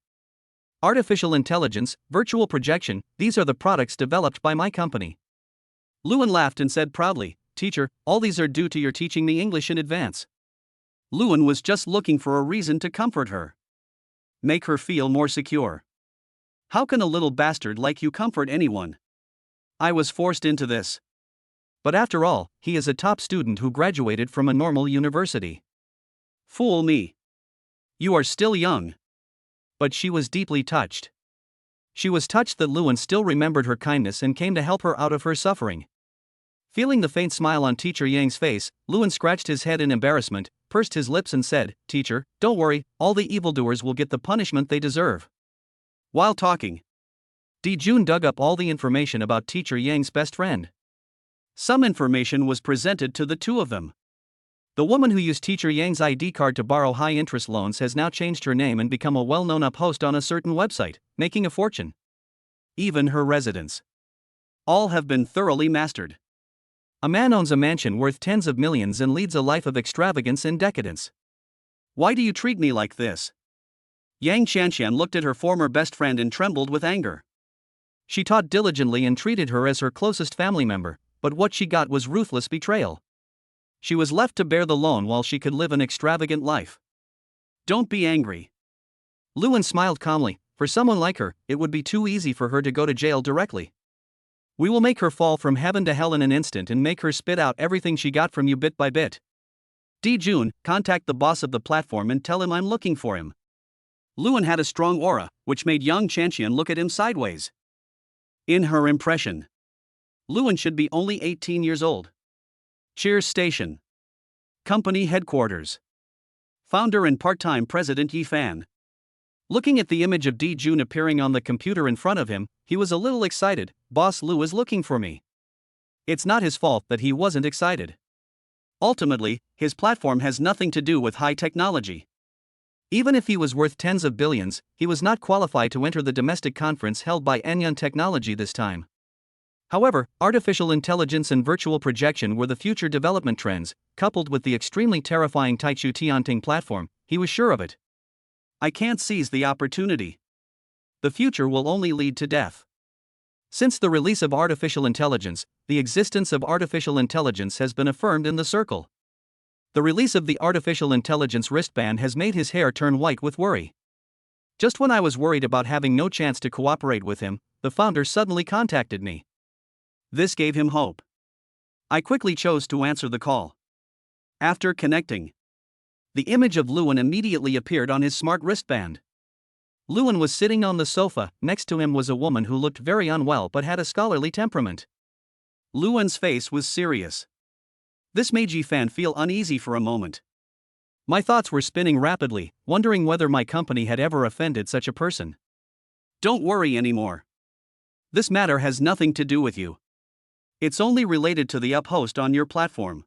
Artificial intelligence, virtual projection, these are the products developed by my company. Luan laughed and said proudly, Teacher, all these are due to your teaching me English in advance. Luan was just looking for a reason to comfort her. Make her feel more secure. How can a little bastard like you comfort anyone? I was forced into this. But after all, he is a top student who graduated from a normal university. Fool me. You are still young. But she was deeply touched. She was touched that Luan still remembered her kindness and came to help her out of her suffering. Feeling the faint smile on Teacher Yang's face, Luan scratched his head in embarrassment, pursed his lips and said, Teacher, don't worry, all the evildoers will get the punishment they deserve. While talking, Dijun dug up all the information about Teacher Yang's best friend. Some information was presented to the two of them. The woman who used Teacher Yang's ID card to borrow high-interest loans has now changed her name and become a well-known up-host on a certain website, making a fortune. Even her residence. All have been thoroughly mastered. A man owns a mansion worth tens of millions and leads a life of extravagance and decadence. Why do you treat me like this? Yang Qianqian looked at her former best friend and trembled with anger. She taught diligently and treated her as her closest family member, but what she got was ruthless betrayal. She was left to bear the loan while she could live an extravagant life. Don't be angry. Luan smiled calmly. For someone like her, it would be too easy for her to go to jail directly. We will make her fall from heaven to hell in an instant and make her spit out everything she got from you bit by bit. Dijun, contact the boss of the platform and tell him I'm looking for him. Luan had a strong aura, which made Yang Qianqian look at him sideways. In her impression, Luan should be only 18 years old. Cheers Station. Company headquarters. Founder and part-time president Yi Fan. Looking at the image of Dijun appearing on the computer in front of him, he was a little excited. Boss Lu is looking for me. It's not his fault that he wasn't excited. Ultimately, his platform has nothing to do with high technology. Even if he was worth tens of billions, he was not qualified to enter the domestic conference held by Anyun Technology this time. However, artificial intelligence and virtual projection were the future development trends, coupled with the extremely terrifying Taichu Tianting platform. He was sure of it. I can't seize the opportunity. The future will only lead to death. Since the release of artificial intelligence, the existence of artificial intelligence has been affirmed in the circle. The release of the artificial intelligence wristband has made his hair turn white with worry. Just when I was worried about having no chance to cooperate with him, the founder suddenly contacted me. This gave him hope. I quickly chose to answer the call. After connecting, the image of Luan immediately appeared on his smart wristband. Luan was sitting on the sofa. Next to him was a woman who looked very unwell but had a scholarly temperament. Luan's face was serious. This made Yi Fan feel uneasy for a moment. My thoughts were spinning rapidly, wondering whether my company had ever offended such a person. Don't worry anymore. This matter has nothing to do with you. It's only related to the up-host on your platform.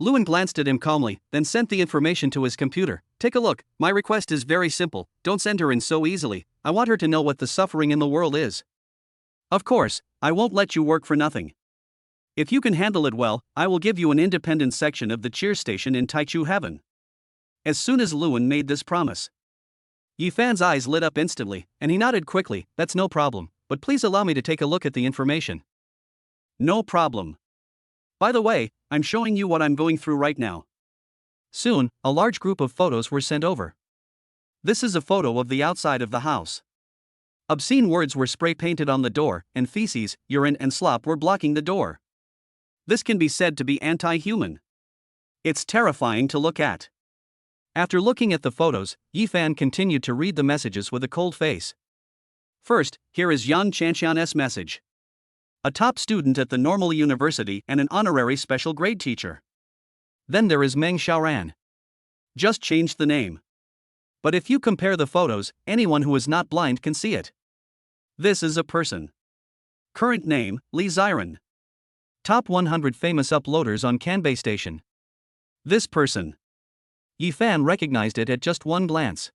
Luan glanced at him calmly, then sent the information to his computer. Take a look, my request is very simple, don't send her in so easily, I want her to know what the suffering in the world is. Of course, I won't let you work for nothing. If you can handle it well, I will give you an independent section of the cheer station in Taichu Heaven. As soon as Luan made this promise, Yi Fan's eyes lit up instantly, and he nodded quickly. That's no problem, but please allow me to take a look at the information. No problem. By the way, I'm showing you what I'm going through right now. Soon, a large group of photos were sent over. This is a photo of the outside of the house. Obscene words were spray painted on the door, and feces, urine, and slop were blocking the door. This can be said to be anti-human. It's terrifying to look at. After looking at the photos, Yifan continued to read the messages with a cold face. First, here is Yang Chanshan's message. A top student at the Normal University and an honorary special grade teacher. Then there is Meng Xiaoran. Just changed the name. But if you compare the photos, anyone who is not blind can see it. This is a person. Current name, Li Ziren. Top 100 famous uploaders on Kanbei Station. This person. Yifan recognized it at just one glance.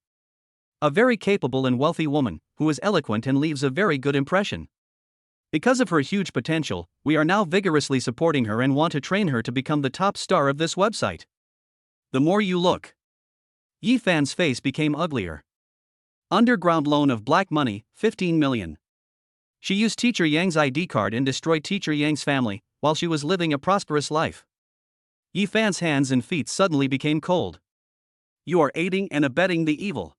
A very capable and wealthy woman, who is eloquent and leaves a very good impression. Because of her huge potential, we are now vigorously supporting her and want to train her to become the top star of this website. The more you look. Yifan's face became uglier. Underground loan of black money, 15 million. She used Teacher Yang's ID card and destroyed Teacher Yang's family, while she was living a prosperous life. Yifan's hands and feet suddenly became cold. You are aiding and abetting the evil.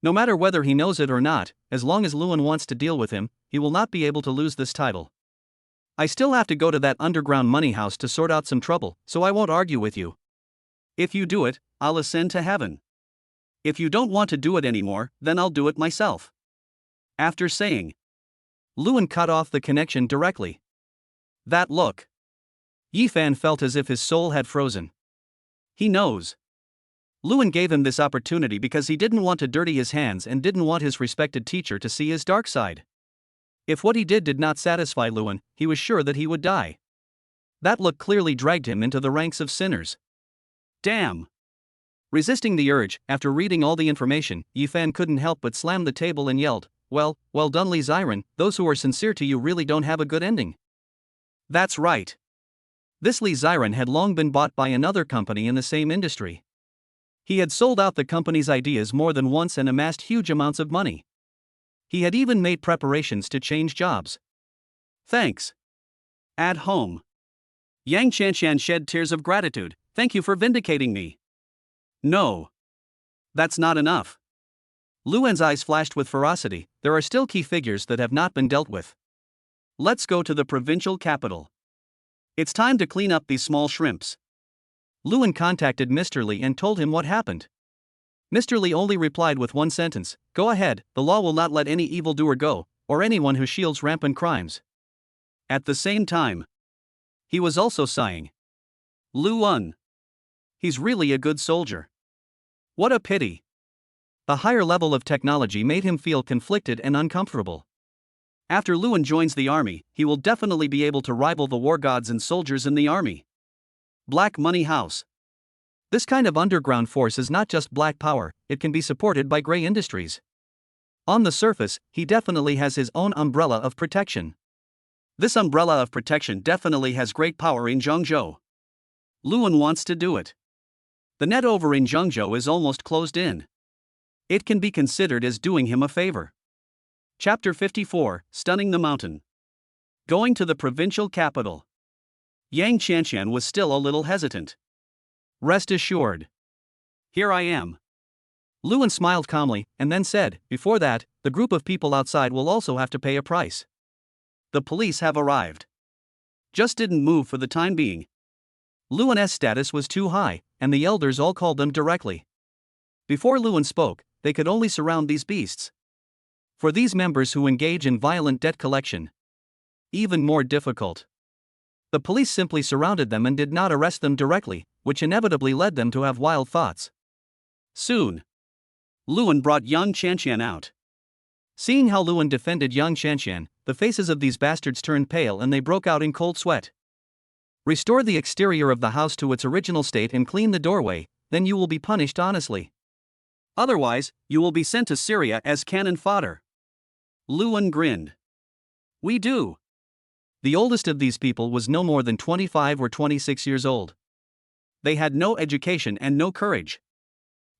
No matter whether he knows it or not, as long as Luan wants to deal with him, he will not be able to lose this title. I still have to go to that underground money house to sort out some trouble, so I won't argue with you. If you do it, I'll ascend to heaven. If you don't want to do it anymore, then I'll do it myself. After saying, Luan cut off the connection directly. That look. Yifan felt as if his soul had frozen. He knows. Luan gave him this opportunity because he didn't want to dirty his hands and didn't want his respected teacher to see his dark side. If what he did not satisfy Luan, he was sure that he would die. That look clearly dragged him into the ranks of sinners. Damn! Resisting the urge, after reading all the information, Yifan couldn't help but slam the table and yelled, well done Li Ziren, those who are sincere to you really don't have a good ending. That's right. This Li Ziren had long been bought by another company in the same industry. He had sold out the company's ideas more than once and amassed huge amounts of money. He had even made preparations to change jobs. Thanks. At home. Yang Chanshan shed tears of gratitude. Thank you for vindicating me. No. That's not enough. Luan's eyes flashed with ferocity. There are still key figures that have not been dealt with. Let's go to the provincial capital. It's time to clean up these small shrimps. Luan contacted Mr. Li and told him what happened. Mr. Li only replied with one sentence, go ahead, the law will not let any evildoer go, or anyone who shields rampant crimes. At the same time, he was also sighing. Luan. He's really a good soldier. What a pity. The higher level of technology made him feel conflicted and uncomfortable. After Luan joins the army, he will definitely be able to rival the war gods and soldiers in the army. Black Money House. This kind of underground force is not just black power, it can be supported by gray industries. On the surface, he definitely has his own umbrella of protection. This umbrella of protection definitely has great power in Zhengzhou. Luan wants to do it. The net over in Zhengzhou is almost closed in. It can be considered as doing him a favor. Chapter 54, Stunning the Mountain. Going to the provincial capital. Yang Chanshan was still a little hesitant. Rest assured. Here I am. Luan smiled calmly, and then said, before that, the group of people outside will also have to pay a price. The police have arrived. Just didn't move for the time being. Luan's status was too high, and the elders all called them directly. Before Luan spoke, they could only surround these beasts. For these members who engage in violent debt collection, even more difficult. The police simply surrounded them and did not arrest them directly, which inevitably led them to have wild thoughts. Soon, Luan brought Yang Chanshan out. Seeing how Luan defended Yang Chanshan, the faces of these bastards turned pale and they broke out in cold sweat. Restore the exterior of the house to its original state and clean the doorway, then you will be punished honestly. Otherwise, you will be sent to Syria as cannon fodder. Luan grinned. We do. The oldest of these people was no more than 25 or 26 years old. They had no education and no courage.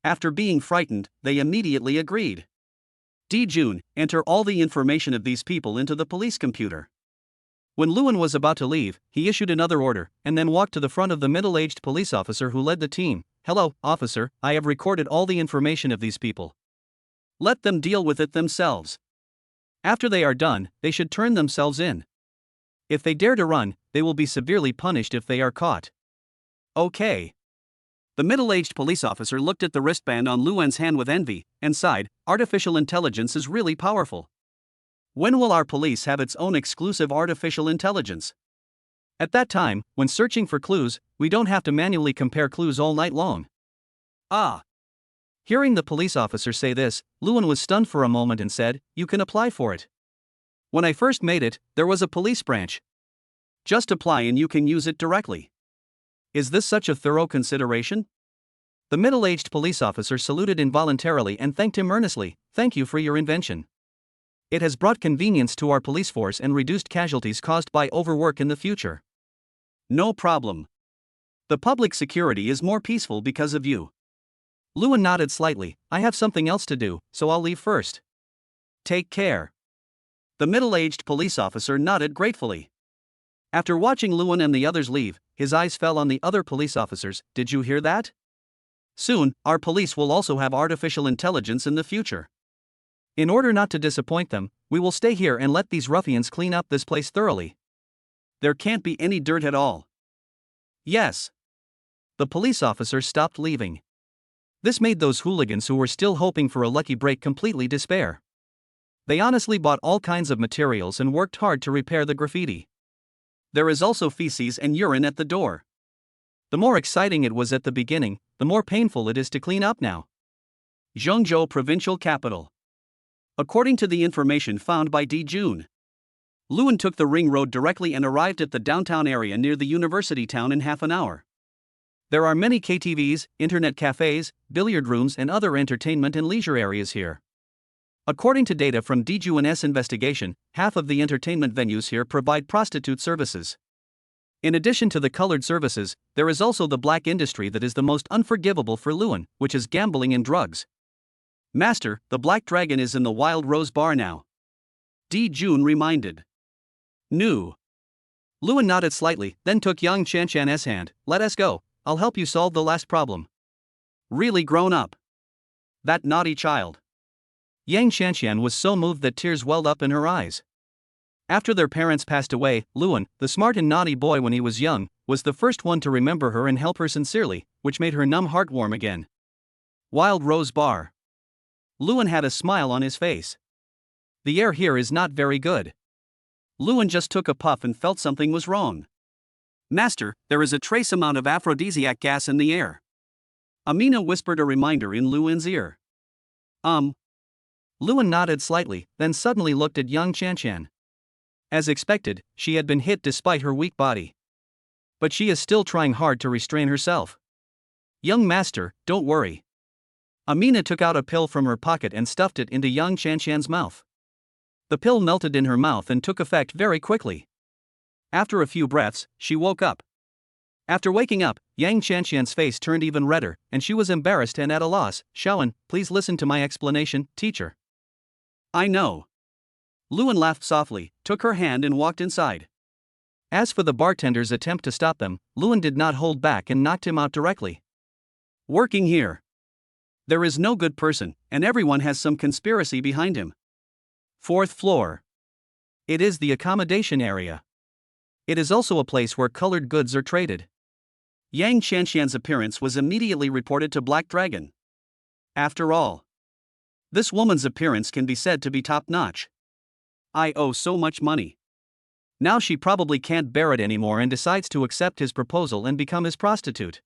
After being frightened, they immediately agreed. June, enter all the information of these people into the police computer. When Luan was about to leave, he issued another order, and then walked to the front of the middle-aged police officer who led the team, "Hello, officer, I have recorded all the information of these people. Let them deal with it themselves. After they are done, they should turn themselves in. If they dare to run, they will be severely punished if they are caught." Okay. The middle-aged police officer looked at the wristband on Luan's hand with envy and sighed. Artificial intelligence is really powerful. When will our police have its own exclusive artificial intelligence? At that time, when searching for clues, we don't have to manually compare clues all night long. Ah. Hearing the police officer say this, Luan was stunned for a moment and said, "You can apply for it. When I first made it, there was a police branch. Just apply and you can use it directly. Is this such a thorough consideration?" The middle-aged police officer saluted involuntarily and thanked him earnestly. "Thank you for your invention. It has brought convenience to our police force and reduced casualties caused by overwork in the future." "No problem. The public security is more peaceful because of you." Luan nodded slightly. "I have something else to do, so I'll leave first." "Take care." The middle-aged police officer nodded gratefully. After watching Luan and the others leave, his eyes fell on the other police officers. "Did you hear that? Soon, our police will also have artificial intelligence in the future. In order not to disappoint them, we will stay here and let these ruffians clean up this place thoroughly. There can't be any dirt at all." "Yes." The police officer stopped leaving. This made those hooligans who were still hoping for a lucky break completely despair. They honestly bought all kinds of materials and worked hard to repair the graffiti. There is also feces and urine at the door. The more exciting it was at the beginning, the more painful it is to clean up now. Zhengzhou provincial capital. According to the information found by D. June, Luan took the ring road directly and arrived at the downtown area near the university town in half an hour. There are many KTVs, internet cafes, billiard rooms and other entertainment and leisure areas here. According to data from DJUN's investigation, half of the entertainment venues here provide prostitute services. In addition to the colored services, there is also the black industry that is the most unforgivable for Luan, which is gambling and drugs. "Master, the Black Dragon is in the Wild Rose Bar now," D. June reminded. "New." Luan nodded slightly, then took Yang Chanshan's hand. "Let us go, I'll help you solve the last problem." "Really grown up. That naughty child." Yang Shanshan was so moved that tears welled up in her eyes. After their parents passed away, Luan, the smart and naughty boy when he was young, was the first one to remember her and help her sincerely, which made her numb heart warm again. Wild Rose Bar. Luan had a smile on his face. "The air here is not very good." Luan just took a puff and felt something was wrong. "Master, there is a trace amount of aphrodisiac gas in the air." Amina whispered a reminder in Luan's ear. Luan nodded slightly, then suddenly looked at young Chanshan. As expected, she had been hit despite her weak body. But she is still trying hard to restrain herself. "Young master, don't worry." Amina took out a pill from her pocket and stuffed it into young Chanshan's mouth. The pill melted in her mouth and took effect very quickly. After a few breaths, she woke up. After waking up, Yang Chanshan's face turned even redder, and she was embarrassed and at a loss. "Shaoan, please listen to my explanation, teacher." "I know." Luan laughed softly, took her hand and walked inside. As for the bartender's attempt to stop them, Luan did not hold back and knocked him out directly. "Working here. There is no good person, and everyone has some conspiracy behind him." Fourth floor. It is the accommodation area. It is also a place where colored goods are traded. Yang Chanshan's appearance was immediately reported to Black Dragon. After all, this woman's appearance can be said to be top-notch. "I owe so much money." Now she probably can't bear it anymore and decides to accept his proposal and become his prostitute.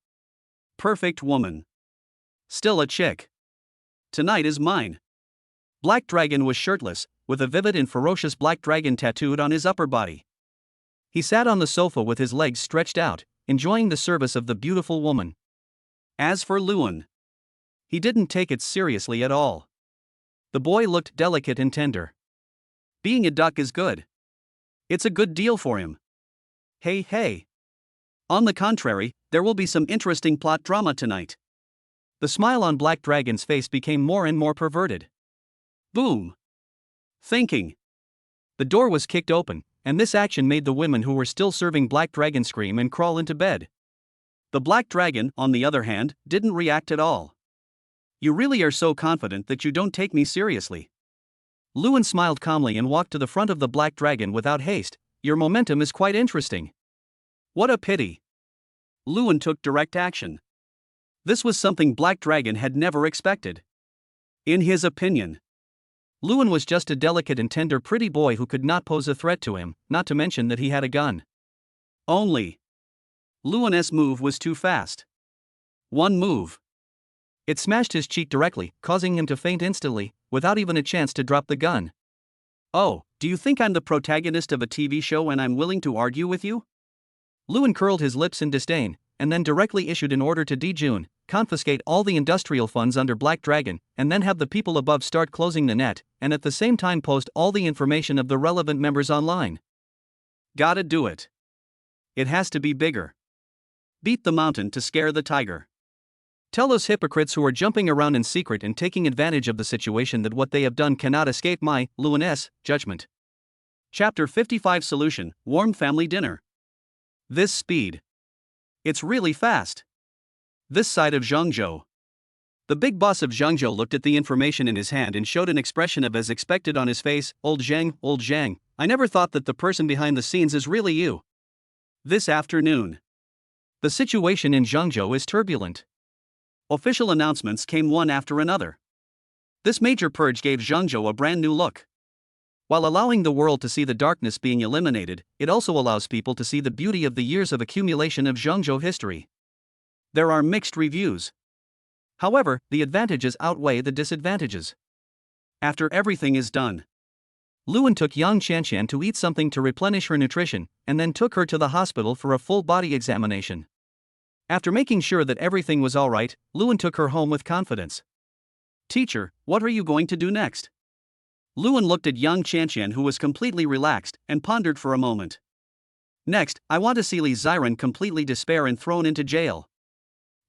Perfect woman. Still a chick. Tonight is mine. Black Dragon was shirtless, with a vivid and ferocious black dragon tattooed on his upper body. He sat on the sofa with his legs stretched out, enjoying the service of the beautiful woman. As for Luan, he didn't take it seriously at all. The boy looked delicate and tender. Being a duck is good. It's a good deal for him. Hey. On the contrary, there will be some interesting plot drama tonight. The smile on Black Dragon's face became more and more perverted. Boom. Thinking. The door was kicked open, and this action made the women who were still serving Black Dragon scream and crawl into bed. The black dragon, on the other hand, didn't react at all. You really are so confident that you don't take me seriously. Luan smiled calmly and walked to the front of the black dragon without haste. Your momentum is quite interesting. What a pity. Luan took direct action. This was something Black Dragon had never expected. In his opinion, Luan was just a delicate and tender pretty boy who could not pose a threat to him, not to mention that he had a gun. Only Luan's move was too fast. One move. It smashed his cheek directly, causing him to faint instantly, without even a chance to drop the gun. Oh, do you think I'm the protagonist of a TV show and I'm willing to argue with you? Luan curled his lips in disdain, and then directly issued an order to Dijun, confiscate all the industrial funds under Black Dragon, and then have the people above start closing the net, and at the same time post all the information of the relevant members online. Gotta do it. It has to be bigger. Beat the mountain to scare the tiger. Tell those hypocrites who are jumping around in secret and taking advantage of the situation that what they have done cannot escape my, Luan's, judgment. Chapter 55 Solution, Warm Family Dinner. This speed. It's really fast. This side of Zhengzhou. The big boss of Zhengzhou looked at the information in his hand and showed an expression of as expected on his face. Old Zhang, I never thought that the person behind the scenes is really you. This afternoon. The situation in Zhengzhou is turbulent. Official announcements came one after another. This major purge gave Zhengzhou a brand new look. While allowing the world to see the darkness being eliminated, it also allows people to see the beauty of the years of accumulation of Zhengzhou history. There are mixed reviews. However, the advantages outweigh the disadvantages. After everything is done, Luan took Yang Qianqian to eat something to replenish her nutrition, and then took her to the hospital for a full body examination. After making sure that everything was alright, Luan took her home with confidence. Teacher, what are you going to do next? Luan looked at Yang Qianqian, who was completely relaxed, and pondered for a moment. Next, I want to see Li Ziren completely despair and thrown into jail.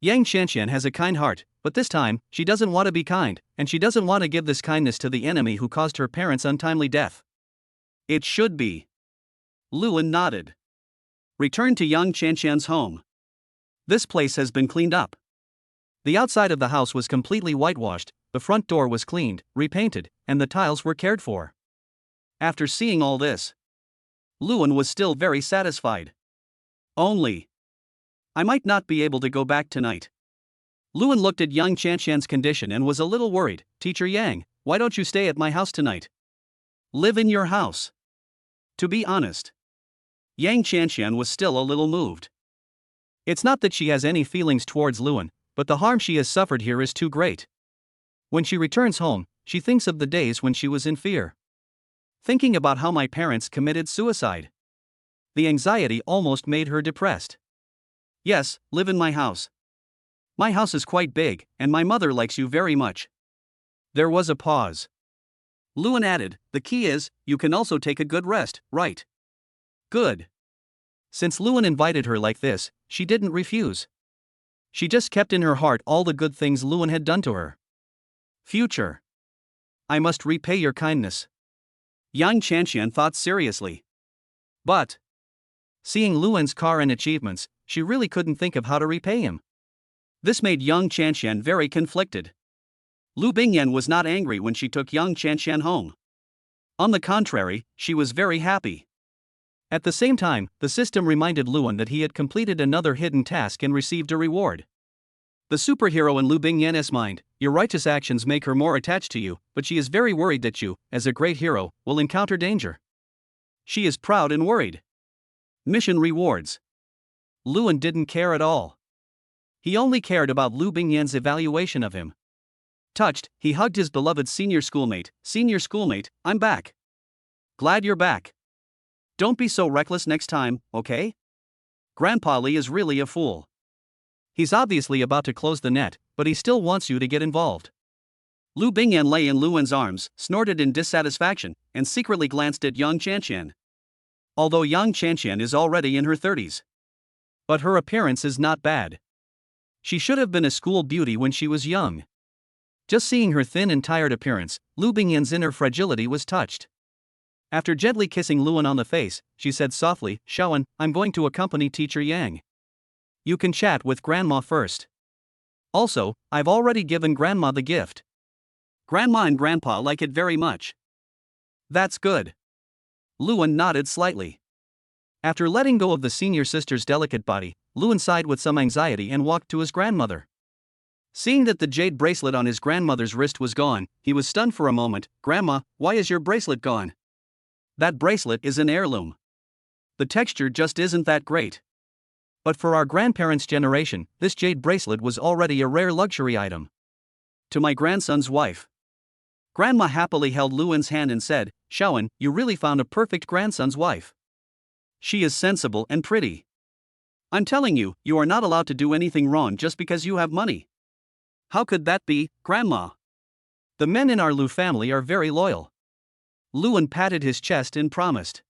Yang Qianqian has a kind heart, but this time, she doesn't want to be kind, and she doesn't want to give this kindness to the enemy who caused her parents' untimely death. It should be. Luan nodded. Return to Yang Qianqian's home. This place has been cleaned up. The outside of the house was completely whitewashed, the front door was cleaned, repainted, and the tiles were cared for. After seeing all this, Luan was still very satisfied. Only, I might not be able to go back tonight. Luan looked at Yang Qianqian's condition and was a little worried. Teacher Yang, why don't you stay at my house tonight? Live in your house. To be honest, Yang Qianqian was still a little moved. It's not that she has any feelings towards Luan, but the harm she has suffered here is too great. When she returns home, she thinks of the days when she was in fear. Thinking about how my parents committed suicide. The anxiety almost made her depressed. Yes, live in my house. My house is quite big, and my mother likes you very much. There was a pause. Luan added, the key is, you can also take a good rest, right? Good. Since Luan invited her like this, she didn't refuse. She just kept in her heart all the good things Luan had done to her. Future. I must repay your kindness. Yang Qianqian thought seriously. But, seeing Luan's car and achievements, she really couldn't think of how to repay him. This made Yang Qianqian very conflicted. Lu Bingyan was not angry when she took Yang Qianqian home. On the contrary, she was very happy. At the same time, the system reminded Luan that he had completed another hidden task and received a reward. The superhero in Lu Bingyan's mind, your righteous actions make her more attached to you, but she is very worried that you, as a great hero, will encounter danger. She is proud and worried. Mission rewards. Luan didn't care at all. He only cared about Lu Bingyan's evaluation of him. Touched, he hugged his beloved senior schoolmate. Senior schoolmate, I'm back. Glad you're back. Don't be so reckless next time, okay? Grandpa Li is really a fool. He's obviously about to close the net, but he still wants you to get involved. Lu Bingyan lay in Luan's arms, snorted in dissatisfaction, and secretly glanced at Yang Qianqian. Although Yang Qianqian is already in her 30s. But her appearance is not bad. She should have been a school beauty when she was young. Just seeing her thin and tired appearance, Lu Bingyan's inner fragility was touched. After gently kissing Luan on the face, she said softly, Shaoan, I'm going to accompany Teacher Yang. You can chat with Grandma first. Also, I've already given Grandma the gift. Grandma and Grandpa like it very much. That's good. Luan nodded slightly. After letting go of the senior sister's delicate body, Luan sighed with some anxiety and walked to his grandmother. Seeing that the jade bracelet on his grandmother's wrist was gone, he was stunned for a moment. Grandma, why is your bracelet gone? That bracelet is an heirloom. The texture just isn't that great. But for our grandparents' generation, this jade bracelet was already a rare luxury item. To my grandson's wife. Grandma happily held Luan's hand and said, Shawan, you really found a perfect grandson's wife. She is sensible and pretty. I'm telling you, you are not allowed to do anything wrong just because you have money. How could that be, Grandma? The men in our Lu family are very loyal. Luan patted his chest and promised.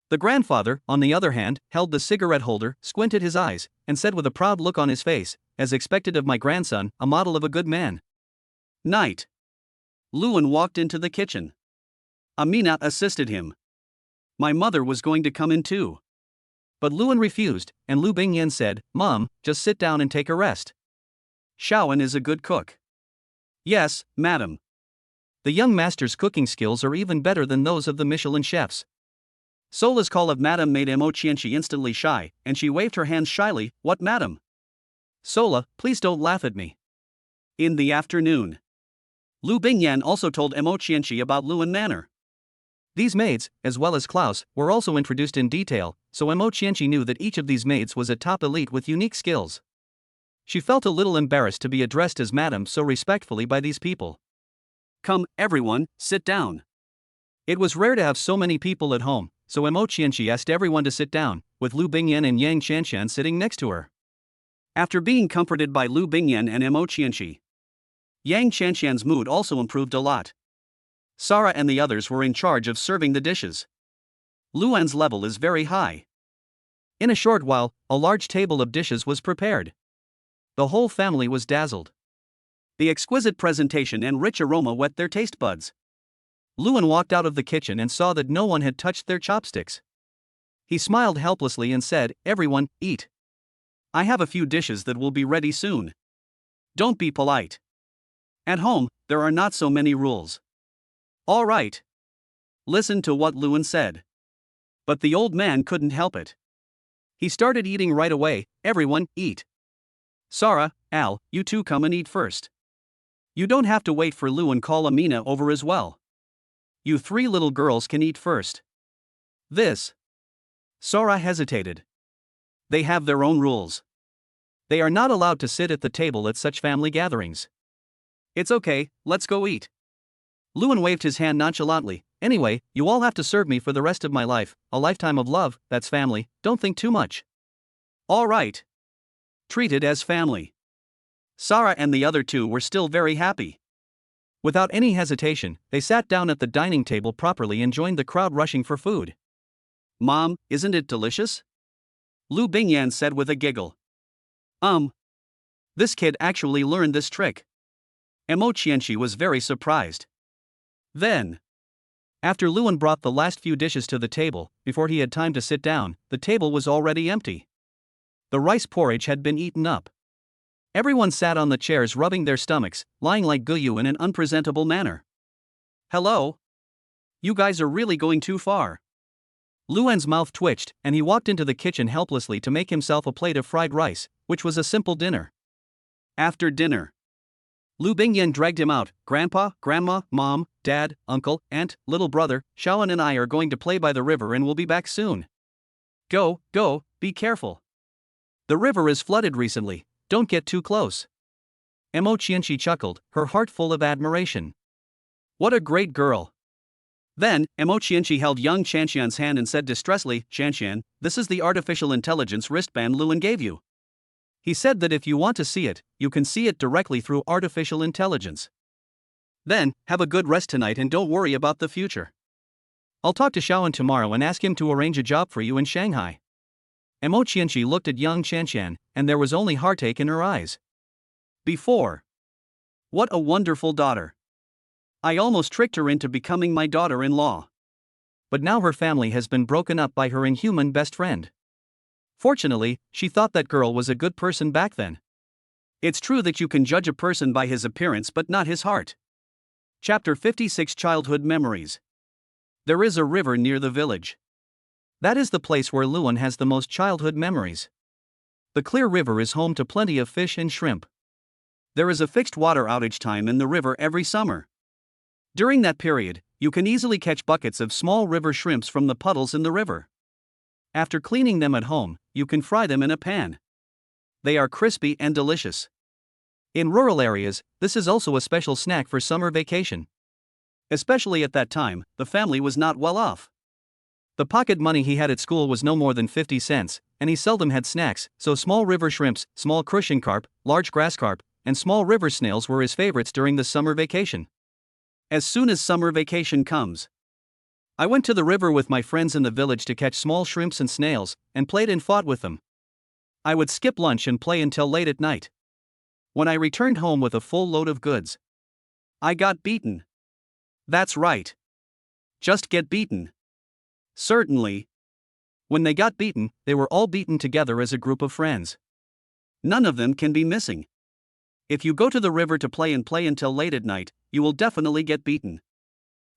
The grandfather, on the other hand, held the cigarette holder, squinted his eyes, and said with a proud look on his face, as expected of my grandson, a model of a good man. Night. Luan walked into the kitchen. Amina assisted him. My mother was going to come in too. But Luan refused, and Lu Bingyan said, Mom, just sit down and take a rest. Shawan is a good cook. Yes, madam. The young master's cooking skills are even better than those of the Michelin chefs. Sola's call of madam made Mo Qianqi instantly shy, and she waved her hands shyly. What, madam? Sola, please don't laugh at me. In the afternoon. Lu Bingyan also told Mo Qianqi about Luan Manor. These maids, as well as Klaus, were also introduced in detail, so Mo Qianqi knew that each of these maids was a top elite with unique skills. She felt a little embarrassed to be addressed as madam so respectfully by these people. Come, everyone, sit down. It was rare to have so many people at home, so Mo Qianqi asked everyone to sit down, with Lu Bingyan and Yang Qianshan sitting next to her. After being comforted by Lu Bingyan and Mo Qianqi, Yang Qianshan's mood also improved a lot. Sarah and the others were in charge of serving the dishes. Luan's level is very high. In a short while, a large table of dishes was prepared. The whole family was dazzled. The exquisite presentation and rich aroma whet their taste buds. Luan walked out of the kitchen and saw that no one had touched their chopsticks. He smiled helplessly and said, Everyone, eat. I have a few dishes that will be ready soon. Don't be polite. At home, there are not so many rules. All right. Listen to what Luan said. But the old man couldn't help it. He started eating right away. Everyone, eat. Sarah, Al, you two come and eat first. You don't have to wait for Luan. Call Amina over as well. You three little girls can eat first. This. Sarah hesitated. They have their own rules. They are not allowed to sit at the table at such family gatherings. It's okay, let's go eat. Luan waved his hand nonchalantly. Anyway, you all have to serve me for the rest of my life, a lifetime of love, that's family, don't think too much. All right. Treat it as family. Sarah and the other two were still very happy. Without any hesitation, they sat down at the dining table properly and joined the crowd rushing for food. Mom, isn't it delicious? Lu Bingyan said with a giggle. This kid actually learned this trick. Mo Qianqi was very surprised. Then, after Luan brought the last few dishes to the table, before he had time to sit down, the table was already empty. The rice porridge had been eaten up. Everyone sat on the chairs rubbing their stomachs, lying like Guyu in an unpresentable manner. Hello? You guys are really going too far. Luan's mouth twitched, and he walked into the kitchen helplessly to make himself a plate of fried rice, which was a simple dinner. After dinner, Lu Bingyan dragged him out. Grandpa, Grandma, Mom, Dad, Uncle, Aunt, little brother, Shawan and I are going to play by the river and we'll be back soon. Go, be careful. The river is flooded recently. Don't get too close. Mo Qianqi chuckled, her heart full of admiration. What a great girl. Then, Mo Qianqi held young Qianxian's hand and said distressfully, Qianxian, this is the artificial intelligence wristband Luan gave you. He said that if you want to see it, you can see it directly through artificial intelligence. Then, have a good rest tonight and don't worry about the future. I'll talk to Shawan tomorrow and ask him to arrange a job for you in Shanghai. Mo Qianqi looked at young Qianxian, and there was only heartache in her eyes. Before. What a wonderful daughter. I almost tricked her into becoming my daughter-in-law. But now her family has been broken up by her inhuman best friend. Fortunately, she thought that girl was a good person back then. It's true that you can judge a person by his appearance but not his heart. Chapter 56 Childhood Memories. There is a river near the village. That is the place where Luan has the most childhood memories. The clear river is home to plenty of fish and shrimp. There is a fixed water outage time in the river every summer. During that period, you can easily catch buckets of small river shrimps from the puddles in the river. After cleaning them at home, you can fry them in a pan. They are crispy and delicious. In rural areas, this is also a special snack for summer vacation. Especially at that time, the family was not well off. The pocket money he had at school was no more than 50 cents, and he seldom had snacks, so small river shrimps, small crucian carp, large grass carp, and small river snails were his favorites during the summer vacation. As soon as summer vacation comes, I went to the river with my friends in the village to catch small shrimps and snails, and played and fought with them. I would skip lunch and play until late at night. When I returned home with a full load of goods, I got beaten. That's right. Just get beaten. Certainly. When they got beaten, they were all beaten together as a group of friends. None of them can be missing. If you go to the river to play until late at night, you will definitely get beaten.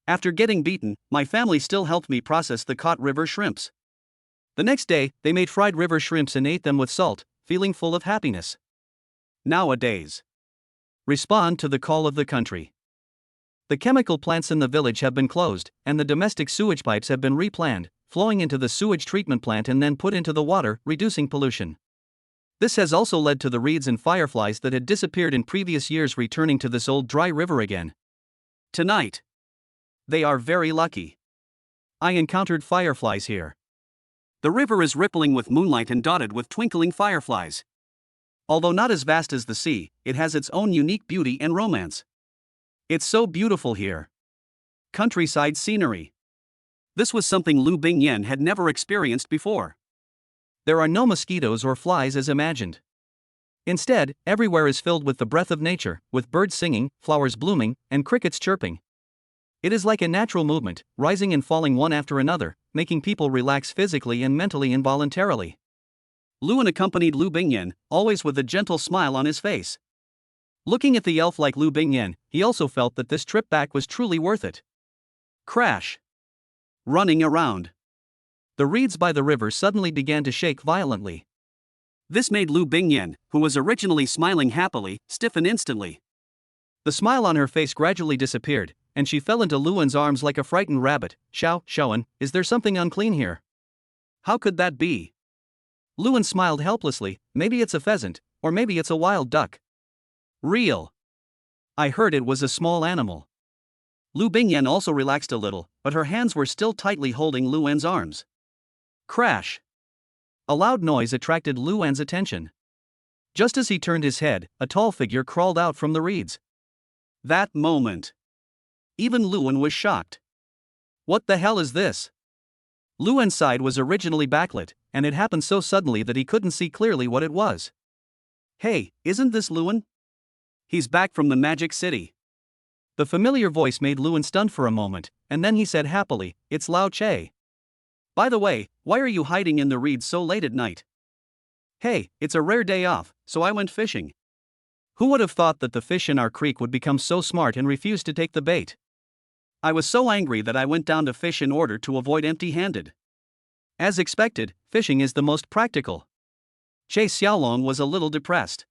After getting beaten, my family still helped me process the caught river shrimps. The next day, they made fried river shrimps and ate them with salt, feeling full of happiness. Nowadays, respond to the call of the country. The chemical plants in the village have been closed, and the domestic sewage pipes have been replanned, flowing into the sewage treatment plant and then put into the water, reducing pollution. This has also led to the reeds and fireflies that had disappeared in previous years returning to this old dry river again. Tonight, they are very lucky. I encountered fireflies here. The river is rippling with moonlight and dotted with twinkling fireflies. Although not as vast as the sea, it has its own unique beauty and romance. It's so beautiful here. Countryside scenery. This was something Lu Bingyan had never experienced before. There are no mosquitoes or flies as imagined. Instead, everywhere is filled with the breath of nature, with birds singing, flowers blooming, and crickets chirping. It is like a natural movement, rising and falling one after another, making people relax physically and mentally involuntarily. Luan accompanied Lu Bingyan, always with a gentle smile on his face. Looking at the elf like Lu Bingyan, he also felt that this trip back was truly worth it. Crash. Running around. The reeds by the river suddenly began to shake violently. This made Lu Bingyan, who was originally smiling happily, stiffen instantly. The smile on her face gradually disappeared, and she fell into Luan's arms like a frightened rabbit. Shaoan, is there something unclean here? How could that be? Luan smiled helplessly. Maybe it's a pheasant, or maybe it's a wild duck. Real. I heard it was a small animal. Lu Bingyan also relaxed a little, but her hands were still tightly holding Luan's arms. Crash. A loud noise attracted Luan's attention. Just as he turned his head, a tall figure crawled out from the reeds. That moment, even Luan was shocked. What the hell is this? Luan's side was originally backlit, and it happened so suddenly that he couldn't see clearly what it was. Hey, isn't this Luan? He's back from the Magic City. The familiar voice made Luan stunned for a moment, and then he said happily, it's Lao Che. By the way, why are you hiding in the reeds so late at night? Hey, it's a rare day off, so I went fishing. Who would have thought that the fish in our creek would become so smart and refuse to take the bait? I was so angry that I went down to fish in order to avoid empty-handed. As expected, fishing is the most practical. Che Xiaolong was a little depressed.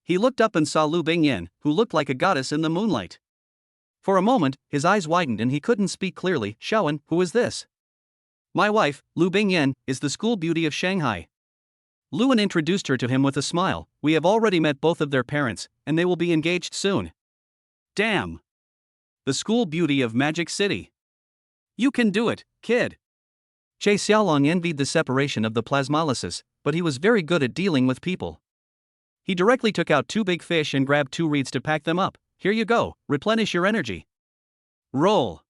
He looked up and saw Lu Bingyan, who looked like a goddess in the moonlight. For a moment, his eyes widened and he couldn't speak clearly. Shaoan, who is this? My wife, Lu Bingyan, is the school beauty of Shanghai. Luan introduced her to him with a smile. We have already met both of their parents, and they will be engaged soon. Damn! The school beauty of Magic City. You can do it, kid. Che Xiaolong envied the separation of the plasmolysis, but he was very good at dealing with people. He directly took out 2 big fish and grabbed 2 reeds to pack them up. Here you go, replenish your energy. Roll.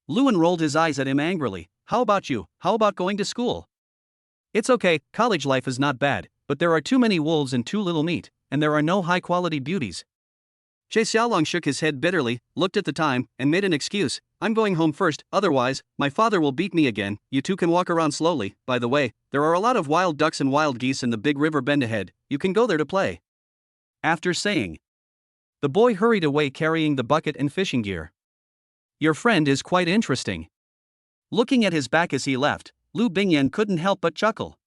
Luan rolled his eyes at him angrily. How about you? How about going to school? It's okay, college life is not bad, but there are too many wolves and too little meat, and there are no high-quality beauties. Che Xiaolong shook his head bitterly, looked at the time, and made an excuse. I'm going home first, otherwise, my father will beat me again. You two can walk around slowly. By the way, there are a lot of wild ducks and wild geese in the big river bend ahead. You can go there to play. After saying, the boy hurried away carrying the bucket and fishing gear. Your friend is quite interesting. Looking at his back as he left, Lu Bingyan couldn't help but chuckle.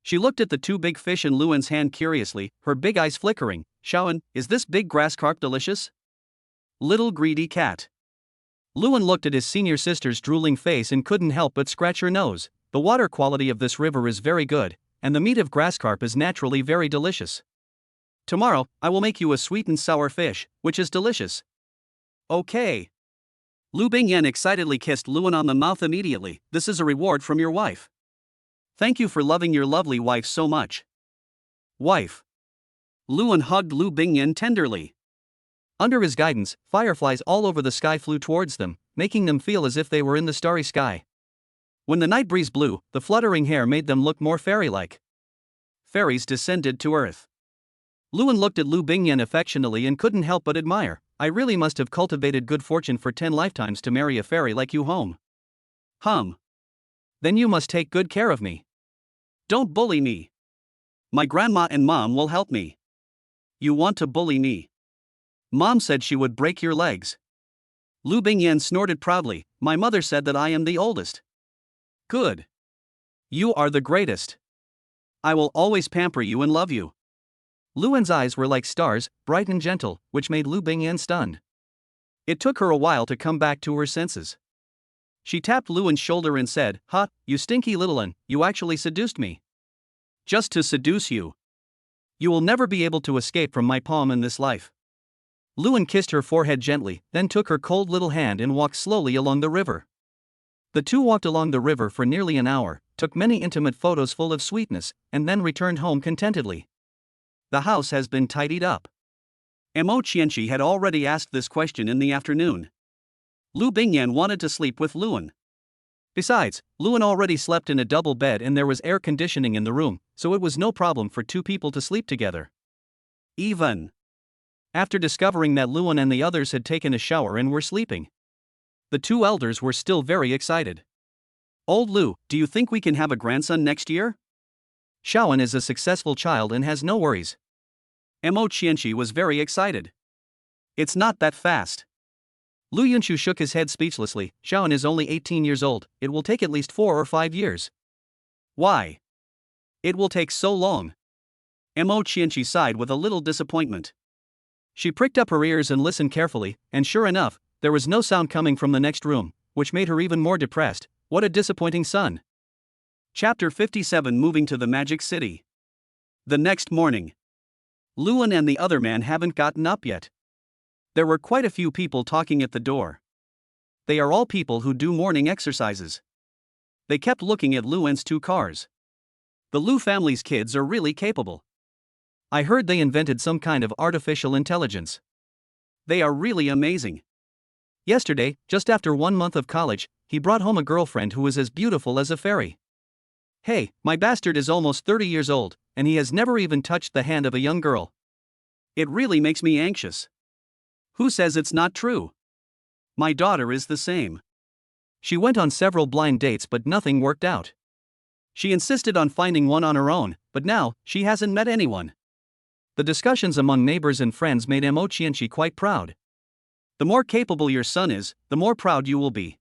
She looked at the two big fish in Luan's hand curiously, her big eyes flickering. Shaoan, is this big grass carp delicious? Little greedy cat. Luan looked at his senior sister's drooling face and couldn't help but scratch her nose. The water quality of this river is very good, and the meat of grass carp is naturally very delicious. Tomorrow, I will make you a sweet and sour fish, which is delicious. Okay. Lu Bingyan excitedly kissed Luan on the mouth immediately. This is a reward from your wife. Thank you for loving your lovely wife so much. Wife. Luan hugged Lu Bingyan tenderly. Under his guidance, fireflies all over the sky flew towards them, making them feel as if they were in the starry sky. When the night breeze blew, the fluttering hair made them look more fairy-like. Fairies descended to earth. Luan looked at Lu Bingyan affectionately and couldn't help but admire. I really must have cultivated good fortune for 10 lifetimes to marry a fairy like you home. Then you must take good care of me. Don't bully me. My grandma and mom will help me. You want to bully me? Mom said she would break your legs. Lu Bingyan snorted proudly. My mother said that I am the oldest. Good. You are the greatest. I will always pamper you and love you. Luan's eyes were like stars, bright and gentle, which made Lu Bingyan stunned. It took her a while to come back to her senses. She tapped Luan's shoulder and said, "Ha, you stinky little one, you actually seduced me." Just to seduce you. You will never be able to escape from my palm in this life. Luan kissed her forehead gently, then took her cold little hand and walked slowly along the river. The two walked along the river for nearly an hour, took many intimate photos full of sweetness, and then returned home contentedly. The house has been tidied up. Mo Qianqi had already asked this question in the afternoon. Lu Bingyan wanted to sleep with Luan. Besides, Luan already slept in a double bed and there was air conditioning in the room, so it was no problem for two people to sleep together. Even after discovering that Luan and the others had taken a shower and were sleeping, the two elders were still very excited. Old Lu, do you think we can have a grandson next year? Shaoan is a successful child and has no worries. Mo Qianqi was very excited. It's not that fast. Lu Yunshu shook his head speechlessly. Shaoan is only 18 years old, it will take at least 4 or 5 years. Why? It will take so long. Mo Qianqi sighed with a little disappointment. She pricked up her ears and listened carefully, and sure enough, there was no sound coming from the next room, which made her even more depressed. What a disappointing son. Chapter 57 Moving to the Magic City. The next morning. Luan and the other man haven't gotten up yet. There were quite a few people talking at the door. They are all people who do morning exercises. They kept looking at Luan's 2 cars. The Lu family's kids are really capable. I heard they invented some kind of artificial intelligence. They are really amazing. Yesterday, just after 1 month of college, he brought home a girlfriend who is as beautiful as a fairy. Hey, my bastard is almost 30 years old, and he has never even touched the hand of a young girl. It really makes me anxious. Who says it's not true? My daughter is the same. She went on several blind dates but nothing worked out. She insisted on finding one on her own, but now, she hasn't met anyone. The discussions among neighbors and friends made Mo Qianqi quite proud. The more capable your son is, the more proud you will be.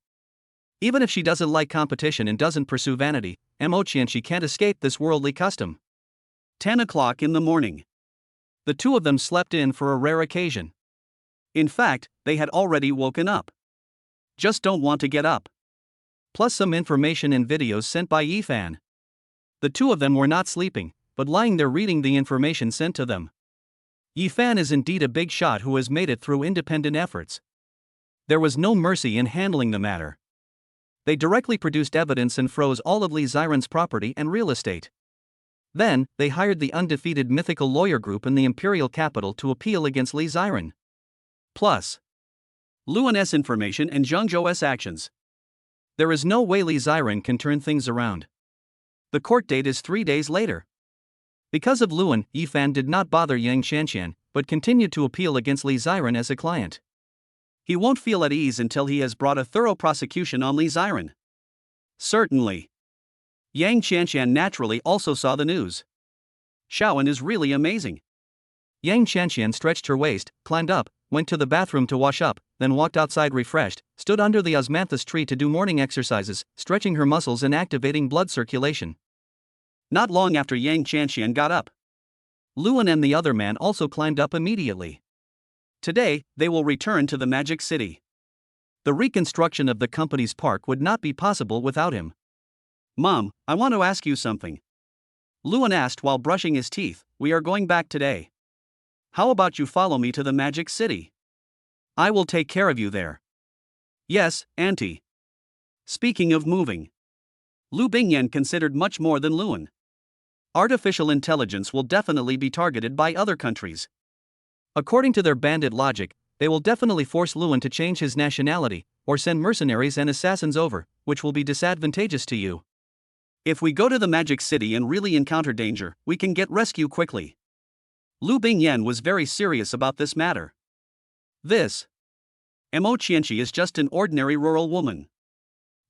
Even if she doesn't like competition and doesn't pursue vanity, Mo Qianqi can't escape this worldly custom. 10 o'clock in the morning. The two of them slept in for a rare occasion. In fact, they had already woken up. Just don't want to get up. Plus some information and videos sent by Yifan. The two of them were not sleeping, but lying there reading the information sent to them. Yifan is indeed a big shot who has made it through independent efforts. There was no mercy in handling the matter. They directly produced evidence and froze all of Li Ziren's property and real estate. Then, they hired the undefeated mythical lawyer group in the imperial capital to appeal against Li Ziren. Plus, Luan's information and Zhengzhou's actions. There is no way Li Ziren can turn things around. The court date is 3 days later. Because of Luan, Yifan did not bother Yang Shanqian, but continued to appeal against Li Ziren as a client. He won't feel at ease until he has brought a thorough prosecution on Li Ziren. Certainly. Yang Qianshan naturally also saw the news. Xiaowen is really amazing. Yang Qianshan stretched her waist, climbed up, went to the bathroom to wash up, then walked outside refreshed, stood under the osmanthus tree to do morning exercises, stretching her muscles and activating blood circulation. Not long after Yang Qianshan got up, Luan and the other man also climbed up immediately. Today, they will return to the Magic City. The reconstruction of the company's park would not be possible without him. Mom, I want to ask you something. Luan asked while brushing his teeth. We are going back today. How about you follow me to the Magic City? I will take care of you there. Yes, Auntie. Speaking of moving, Lu Bingyan considered much more than Luan. Artificial intelligence will definitely be targeted by other countries. According to their bandit logic, they will definitely force Luan to change his nationality, or send mercenaries and assassins over, which will be disadvantageous to you. If we go to the Magic City and really encounter danger, we can get rescue quickly. Lu Bingyan was very serious about this matter. This Mo Qianqi is just an ordinary rural woman.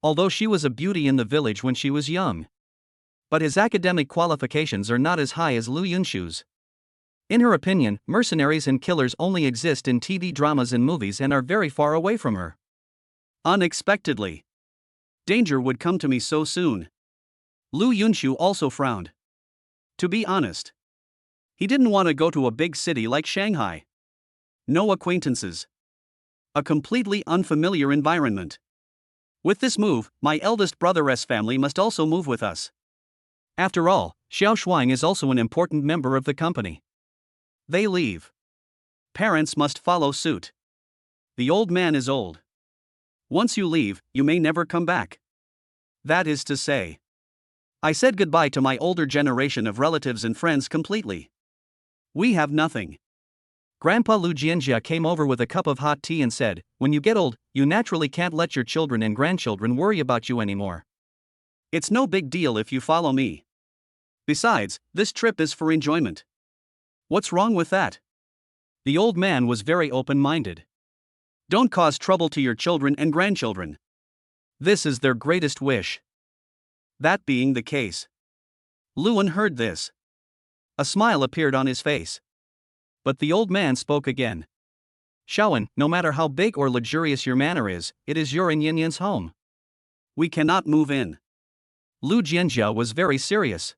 Although she was a beauty in the village when she was young. But his academic qualifications are not as high as Lu Yunshu's. In her opinion, mercenaries and killers only exist in TV dramas and movies and are very far away from her. Unexpectedly, danger would come to me so soon. Lu Yunshu also frowned. To be honest, he didn't want to go to a big city like Shanghai. No acquaintances. A completely unfamiliar environment. With this move, my eldest brother's family must also move with us. After all, Xiao Shuang is also an important member of the company. They leave. Parents must follow suit. The old man is old. Once you leave, you may never come back. That is to say, I said goodbye to my older generation of relatives and friends completely. We have nothing. Grandpa Lu Jianjia came over with a cup of hot tea and said, when you get old, you naturally can't let your children and grandchildren worry about you anymore. It's no big deal if you follow me. Besides, this trip is for enjoyment. What's wrong with that? The old man was very open-minded. Don't cause trouble to your children and grandchildren. This is their greatest wish. That being the case. Luan heard this. A smile appeared on his face. But the old man spoke again. Xiaowen, no matter how big or luxurious your manor is, it is your and Yin Yin's home. We cannot move in. Lu Jianjia was very serious.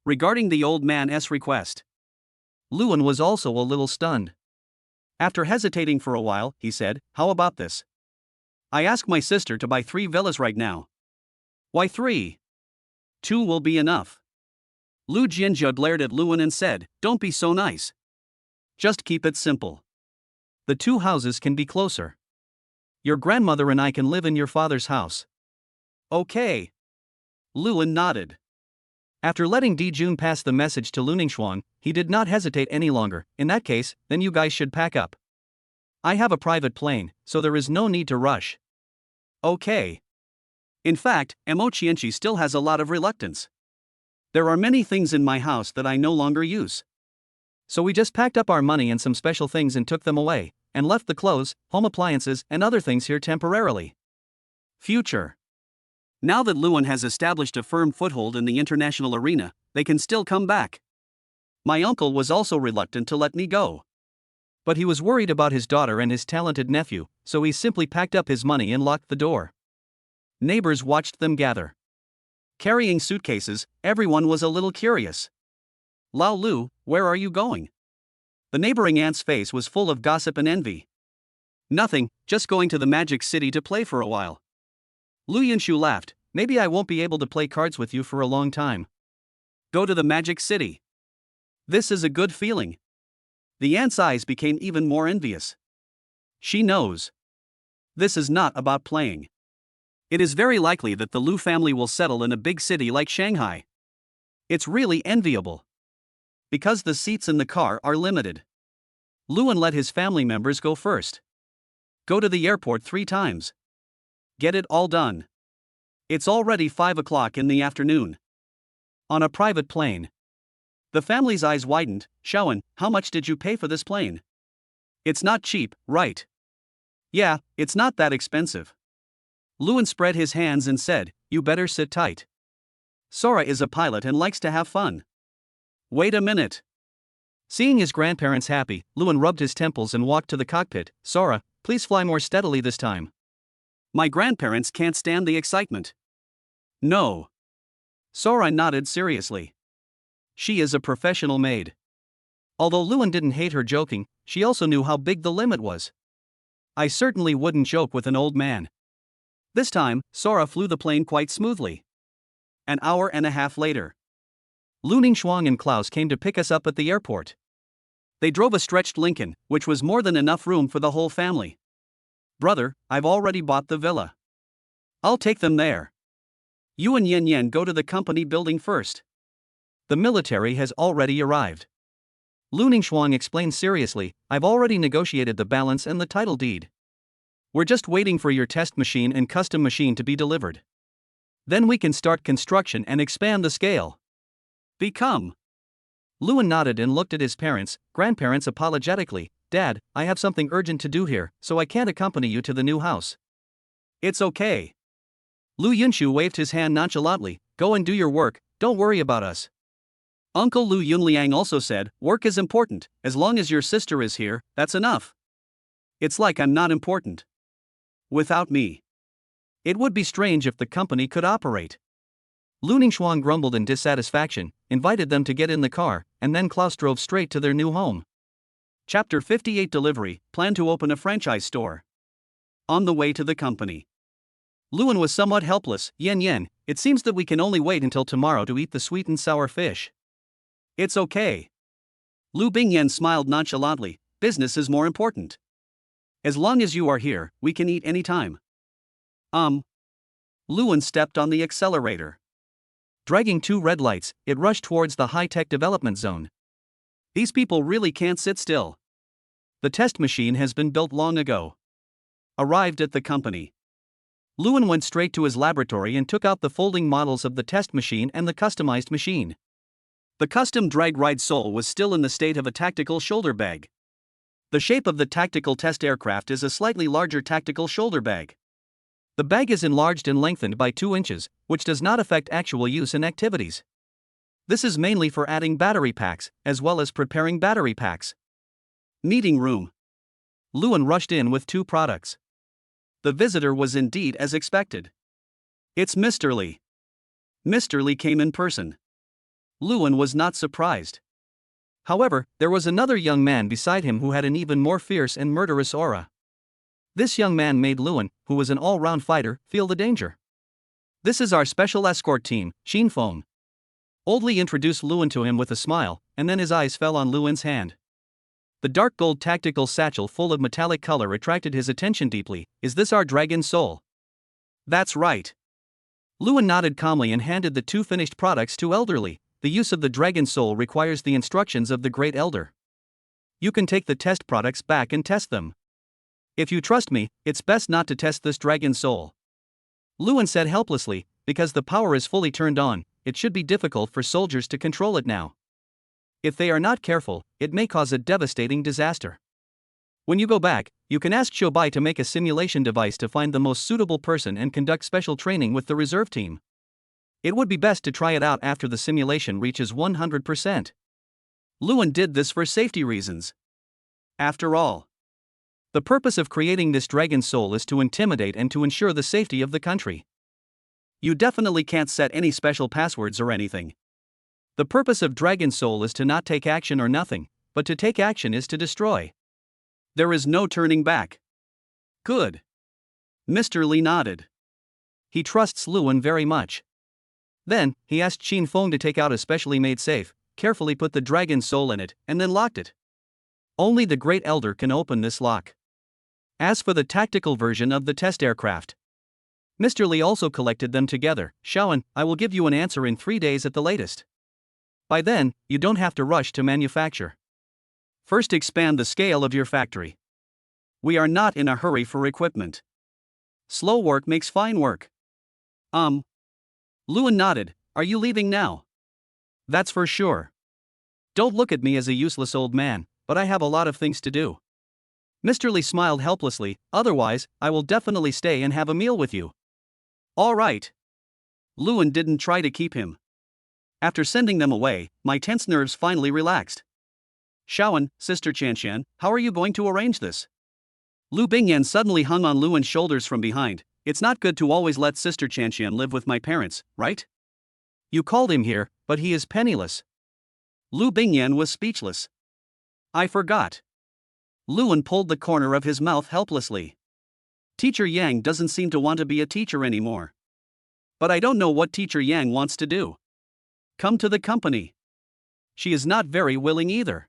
Regarding the old man's request, Luan was also a little stunned. After hesitating for a while, he said, how about this? I ask my sister to buy 3 villas right now. Why 3? 2 will be enough. Lu Jianjia glared at Luan and said, don't be so nice. Just keep it simple. The 2 houses can be closer. Your grandmother and I can live in your father's house. Okay. Luan nodded. After letting Di Jun pass the message to Luningshuang, he did not hesitate any longer. In that case, then you guys should pack up. I have a private plane, so there is no need to rush. Okay. In fact, Mo Qianqi still has a lot of reluctance. There are many things in my house that I no longer use. So we just packed up our money and some special things and took them away, and left the clothes, home appliances, and other things here temporarily. Future. Now that Luan has established a firm foothold in the international arena, they can still come back. My uncle was also reluctant to let me go. But he was worried about his daughter and his talented nephew, so he simply packed up his money and locked the door. Neighbors watched them gather. Carrying suitcases, everyone was a little curious. Lao Lu, where are you going? The neighboring aunt's face was full of gossip and envy. Nothing, just going to the Magic City to play for a while. Lu Yunshu laughed, maybe I won't be able to play cards with you for a long time. Go to the Magic City. This is a good feeling. The aunt's eyes became even more envious. She knows. This is not about playing. It is very likely that the Lu family will settle in a big city like Shanghai. It's really enviable. Because the seats in the car are limited. Luan let his family members go first. Go to the airport 3 times. Get it all done. It's already 5 o'clock in the afternoon. On a private plane. The family's eyes widened. Shawan, how much did you pay for this plane? It's not cheap, right? Yeah, it's not that expensive. Lewin spread his hands and said, you better sit tight. Sora is a pilot and likes to have fun. Wait a minute. Seeing his grandparents happy, Lewin rubbed his temples and walked to the cockpit. Sora, please fly more steadily this time. My grandparents can't stand the excitement. No. Sora nodded seriously. She is a professional maid. Although Lewin didn't hate her joking, she also knew how big the limit was. I certainly wouldn't joke with an old man. This time, Sora flew the plane quite smoothly. An hour and a half later, Luning Shuang and Klaus came to pick us up at the airport. They drove a stretched Lincoln, which was more than enough room for the whole family. Brother, I've already bought the villa. I'll take them there. You and Yen Yen go to the company building first. The military has already arrived. Luning Shuang explained seriously, I've already negotiated the balance and the title deed. We're just waiting for your test machine and custom machine to be delivered. Then we can start construction and expand the scale. Become. Lewin nodded and looked at his grandparents apologetically. Dad, I have something urgent to do here, so I can't accompany you to the new house. It's okay. Lu Yunshu waved his hand nonchalantly. Go and do your work, don't worry about us. Uncle Lu Yunliang also said, work is important, as long as your sister is here, that's enough. It's like I'm not important. Without me. It would be strange if the company could operate. Luning Shuang grumbled in dissatisfaction, invited them to get in the car, and then Klaus drove straight to their new home. Chapter 58 Delivery, Plan to open a franchise store. On the way to the company. Lewin was somewhat helpless. Yen Yen, it seems that we can only wait until tomorrow to eat the sweet and sour fish. It's okay. Lu Bingyan smiled nonchalantly, business is more important. As long as you are here, we can eat any time. Lewin stepped on the accelerator. Dragging 2 red lights, it rushed towards the high-tech development zone. These people really can't sit still. The test machine has been built long ago. Arrived at the company. Lewin went straight to his laboratory and took out the folding models of the test machine and the customized machine. The custom drag-ride sole was still in the state of a tactical shoulder bag. The shape of the tactical test aircraft is a slightly larger tactical shoulder bag. The bag is enlarged and lengthened by 2 inches, which does not affect actual use in activities. This is mainly for adding battery packs, as well as preparing battery packs. Meeting room. Lewin rushed in with 2 products. The visitor was indeed as expected. It's Mr. Li. Mr. Li came in person. Lewin was not surprised. However, there was another young man beside him who had an even more fierce and murderous aura. This young man made Lewin, who was an all-round fighter, feel the danger. This is our special escort team, Xin Feng. Old Li introduced Lewin to him with a smile, and then his eyes fell on Lewin's hand. The dark gold tactical satchel full of metallic color attracted his attention deeply. Is this our dragon soul? That's right. Lewin nodded calmly and handed the 2 finished products to Elder Li. The use of the dragon soul requires the instructions of the Great Elder. You can take the test products back and test them. If you trust me, it's best not to test this dragon soul. Lewin said helplessly, because the power is fully turned on, it should be difficult for soldiers to control it now. If they are not careful, it may cause a devastating disaster. When you go back, you can ask Shobai to make a simulation device to find the most suitable person and conduct special training with the reserve team. It would be best to try it out after the simulation reaches 100%. Lewin did this for safety reasons. After all, the purpose of creating this dragon soul is to intimidate and to ensure the safety of the country. You definitely can't set any special passwords or anything. The purpose of Dragon Soul is to not take action or nothing, but to take action is to destroy. There is no turning back. Good. Mr. Li nodded. He trusts Lewin very much. Then, he asked Xin Feng to take out a specially made safe, carefully put the Dragon Soul in it, and then locked it. Only the Great Elder can open this lock. As for the tactical version of the test aircraft, Mr. Li also collected them together. Shawan, I will give you an answer in 3 days at the latest. By then, you don't have to rush to manufacture. First expand the scale of your factory. We are not in a hurry for equipment. Slow work makes fine work. Lewin nodded. Are you leaving now? That's for sure. Don't look at me as a useless old man, but I have a lot of things to do. Mr. Lee smiled helplessly, otherwise, I will definitely stay and have a meal with you. All right. Luan didn't try to keep him. After sending them away, my tense nerves finally relaxed. Shaoan, Sister Chanshan, how are you going to arrange this? Lu Bingyan suddenly hung on Luan's shoulders from behind. It's not good to always let Sister Chanshan live with my parents, right? You called him here, but he is penniless. Lu Bingyan was speechless. I forgot. Luan pulled the corner of his mouth helplessly. Teacher Yang doesn't seem to want to be a teacher anymore. But I don't know what Teacher Yang wants to do. Come to the company. She is not very willing either.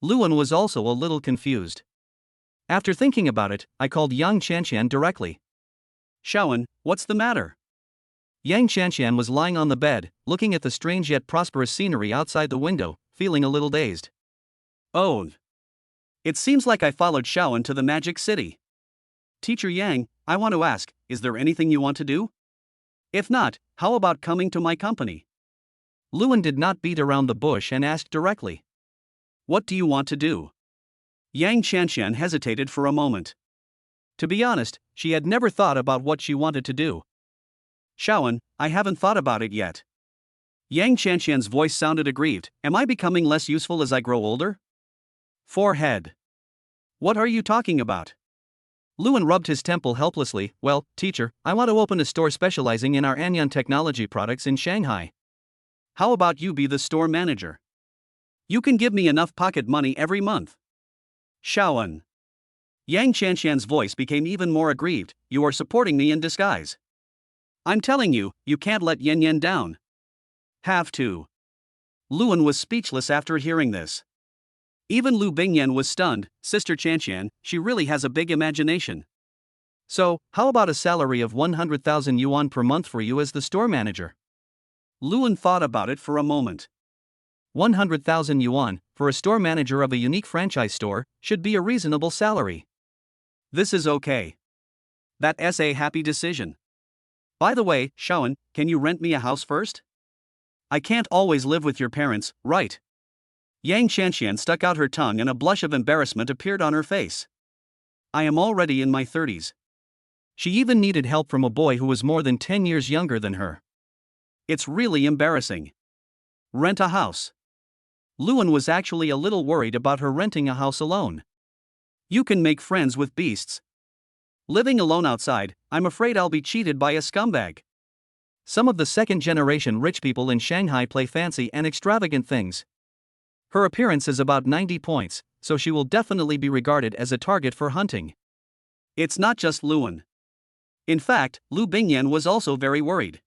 Luan was also a little confused. After thinking about it, I called Yang Chanshan directly. Shaoan, what's the matter? Yang Chanshan was lying on the bed, looking at the strange yet prosperous scenery outside the window, feeling a little dazed. Oh. It seems like I followed Shaoan to the Magic City. Teacher Yang, I want to ask, is there anything you want to do? If not, how about coming to my company? Luan did not beat around the bush and asked directly. What do you want to do? Yang Chanshan hesitated for a moment. To be honest, she had never thought about what she wanted to do. Shaoan, I haven't thought about it yet. Yang Chanshan's voice sounded aggrieved. Am I becoming less useful as I grow older? Forehead. What are you talking about? Luan rubbed his temple helplessly. Well, teacher, I want to open a store specializing in our Anyan technology products in Shanghai. How about you be the store manager? You can give me enough pocket money every month. Shaoan. Yang Chanshan's voice became even more aggrieved. You are supporting me in disguise. I'm telling you, you can't let Yen Yen down. Have to. Luan was speechless after hearing this. Even Lu Bingyan was stunned. Sister Chanshan, she really has a big imagination. So, how about a salary of 100,000 yuan per month for you as the store manager? Luan thought about it for a moment. 100,000 yuan, for a store manager of a unique franchise store, should be a reasonable salary. This is okay. That's a happy decision. By the way, Shaoan, can you rent me a house first? I can't always live with your parents, right? Yang Chanshan stuck out her tongue and a blush of embarrassment appeared on her face. I am already in my 30s. She even needed help from a boy who was more than 10 years younger than her. It's really embarrassing. Rent a house. Luan was actually a little worried about her renting a house alone. You can make friends with beasts. Living alone outside, I'm afraid I'll be cheated by a scumbag. Some of the second-generation rich people in Shanghai play fancy and extravagant things. Her appearance is about 90 points, so she will definitely be regarded as a target for hunting. It's not just Luan. In fact, Lu Bingyan was also very worried.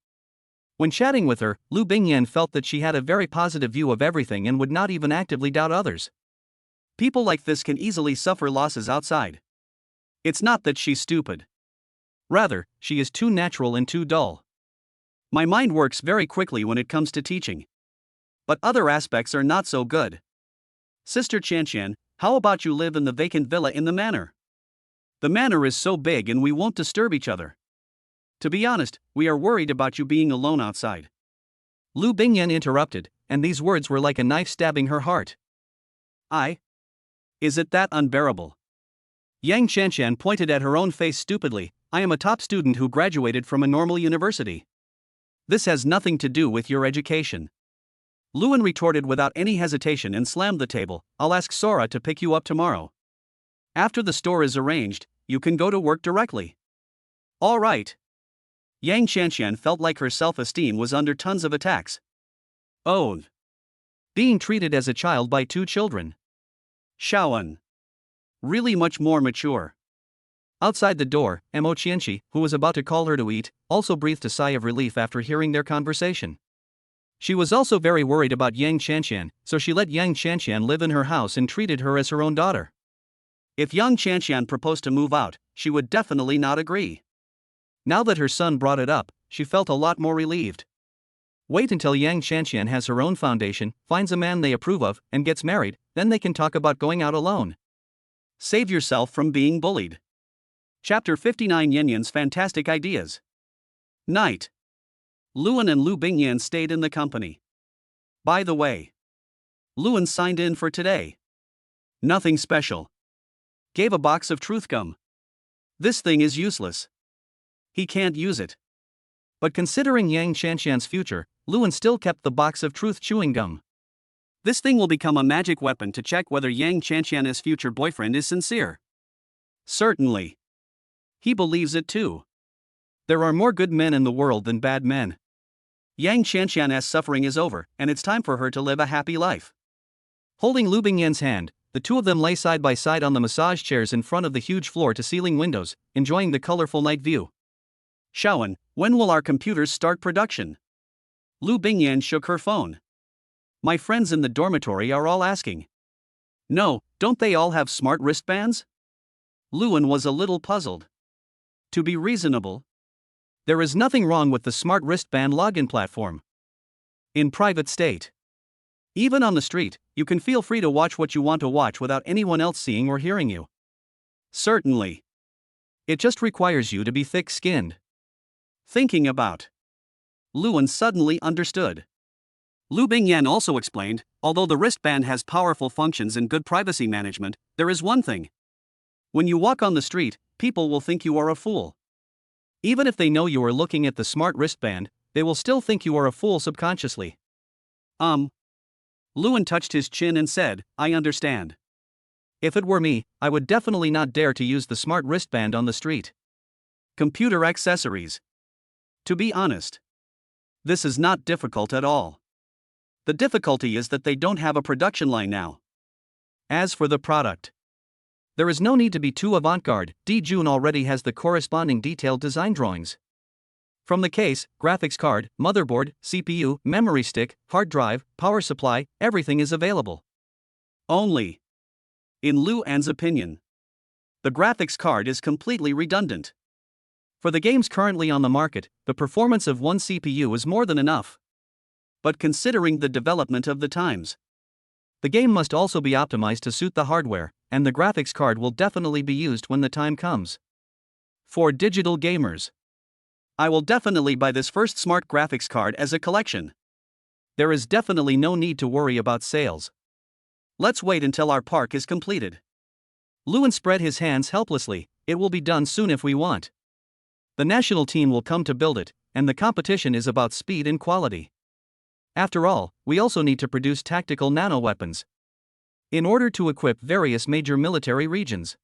When chatting with her, Lu Bingyan felt that she had a very positive view of everything and would not even actively doubt others. People like this can easily suffer losses outside. It's not that she's stupid. Rather, she is too natural and too dull. My mind works very quickly when it comes to teaching. But other aspects are not so good. Sister Chanshan, how about you live in the vacant villa in the manor? The manor is so big and we won't disturb each other. To be honest, we are worried about you being alone outside. Lu Bingyan interrupted, and these words were like a knife stabbing her heart. Is it that unbearable? Yang Chanshan pointed at her own face stupidly. I am a top student who graduated from a normal university. This has nothing to do with your education. Luan retorted without any hesitation and slammed the table. I'll ask Sora to pick you up tomorrow. After the store is arranged, you can go to work directly. All right. Yang Chanshan felt like her self-esteem was under tons of attacks. Oh. Being treated as a child by two children. Shaoan. Really much more mature. Outside the door, Mo Qianqi, who was about to call her to eat, also breathed a sigh of relief after hearing their conversation. She was also very worried about Yang Chanshan, so she let Yang Chanshan live in her house and treated her as her own daughter. If Yang Chanshan proposed to move out, she would definitely not agree. Now that her son brought it up, she felt a lot more relieved. Wait until Yang Chanshan has her own foundation, finds a man they approve of, and gets married, then they can talk about going out alone. Save yourself from being bullied. Chapter 59 Yen Yen's Fantastic Ideas. Night. Luan and Lu Bingyan stayed in the company. By the way, Luan signed in for today. Nothing special. Gave a box of truth gum. This thing is useless. He can't use it. But considering Yang Qianqian's future, Luan still kept the box of truth chewing gum. This thing will become a magic weapon to check whether Yang Qianqian's future boyfriend is sincere. Certainly. He believes it too. There are more good men in the world than bad men. Yang Qianqian's suffering is over, and it's time for her to live a happy life. Holding Lu Bingyan's hand, the two of them lay side by side on the massage chairs in front of the huge floor-to-ceiling windows, enjoying the colorful night view. Shaoan, when will our computers start production? Lu Bingyan shook her phone. My friends in the dormitory are all asking. No, don't they all have smart wristbands? Luan was a little puzzled. To be reasonable, there is nothing wrong with the smart wristband login platform. In private state, even on the street, you can feel free to watch what you want to watch without anyone else seeing or hearing you. Certainly. It just requires you to be thick-skinned. Thinking about. Luan suddenly understood. Lu Bingyan also explained, although the wristband has powerful functions and good privacy management, there is one thing. When you walk on the street, people will think you are a fool. Even if they know you are looking at the smart wristband, they will still think you are a fool subconsciously. Luan touched his chin and said, I understand. If it were me, I would definitely not dare to use the smart wristband on the street. Computer accessories. To be honest, this is not difficult at all. The difficulty is that they don't have a production line now. As for the product, there is no need to be too avant-garde. Jun already has the corresponding detailed design drawings. From the case, graphics card, motherboard, CPU, memory stick, hard drive, power supply, everything is available. Only, in Lu An's opinion, the graphics card is completely redundant. For the games currently on the market, the performance of one CPU is more than enough. But considering the development of the times, the game must also be optimized to suit the hardware, and the graphics card will definitely be used when the time comes. For digital gamers, I will definitely buy this first smart graphics card as a collection. There is definitely no need to worry about sales. Let's wait until our park is completed. Luan spread his hands helplessly. It will be done soon if we want. The national team will come to build it, and the competition is about speed and quality. After all, we also need to produce tactical nanoweapons in order to equip various major military regions.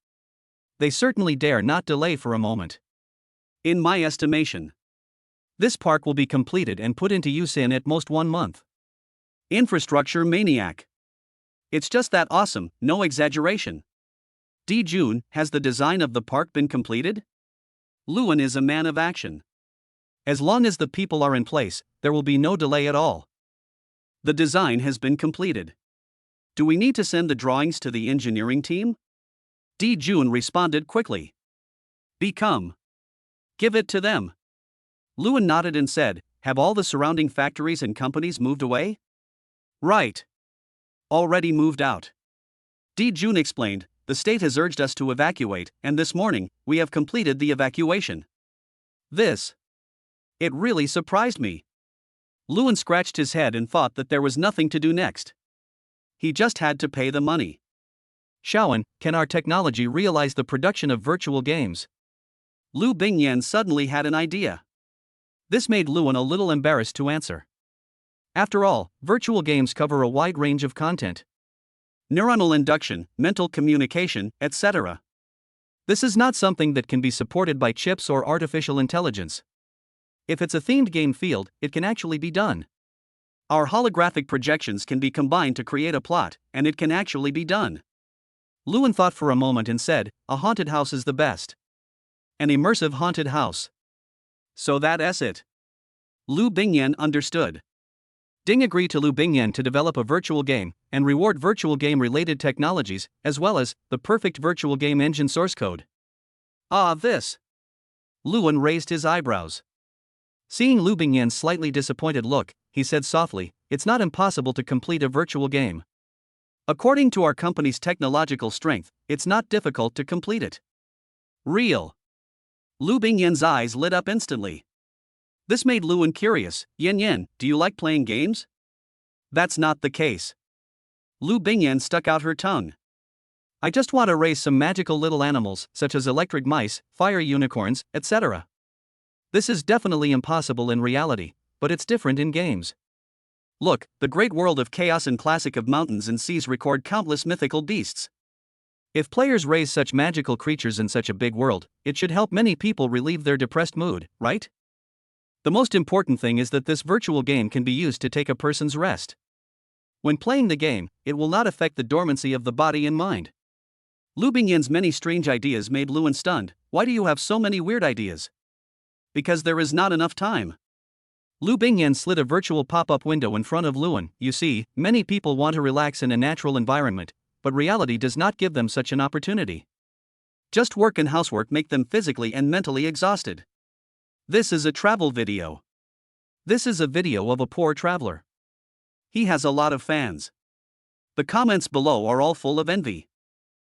They certainly dare not delay for a moment. In my estimation, this park will be completed and put into use in at most 1 month. Infrastructure maniac. It's just that awesome, no exaggeration. Jun, has the design of the park been completed? Luan is a man of action. As long as the people are in place, there will be no delay at all. The design has been completed. Do we need to send the drawings to the engineering team? Jun responded quickly. Give it to them. Luan nodded and said, have all the surrounding factories and companies moved away? Right. Already moved out. Jun explained, the state has urged us to evacuate, and this morning, we have completed the evacuation. It really surprised me. Luan scratched his head and thought that there was nothing to do next. He just had to pay the money. Shaoan, can our technology realize the production of virtual games? Lu Bingyan suddenly had an idea. This made Luan a little embarrassed to answer. After all, virtual games cover a wide range of content. Neuronal induction, mental communication, etc. This is not something that can be supported by chips or artificial intelligence. If it's a themed game field, it can actually be done. Our holographic projections can be combined to create a plot, and it can actually be done. Luan thought for a moment and said, a haunted house is the best. An immersive haunted house. So that's it. Lu Bingyan understood. Ding agreed to Lu Bingyan to develop a virtual game and reward virtual game-related technologies, as well as the perfect virtual game engine source code. This. Luan raised his eyebrows. Seeing Lu Bingyan's slightly disappointed look, he said softly, it's not impossible to complete a virtual game. According to our company's technological strength, it's not difficult to complete it. Real. Lu Bingyan's eyes lit up instantly. This made Luan curious. Yen, do you like playing games? That's not the case. Lu Bingyan stuck out her tongue. I just want to raise some magical little animals, such as electric mice, fire unicorns, etc. This is definitely impossible in reality, but it's different in games. Look, the great world of chaos and classic of mountains and seas record countless mythical beasts. If players raise such magical creatures in such a big world, it should help many people relieve their depressed mood, right? The most important thing is that this virtual game can be used to take a person's rest. When playing the game, it will not affect the dormancy of the body and mind. Lu Bingyan's many strange ideas made Luan stunned. Why do you have so many weird ideas? Because there is not enough time. Lu Bingyan slid a virtual pop-up window in front of Luan. You see, many people want to relax in a natural environment, but reality does not give them such an opportunity. Just work and housework make them physically and mentally exhausted. This is a travel video. This is a video of a poor traveler. He has a lot of fans. The comments below are all full of envy.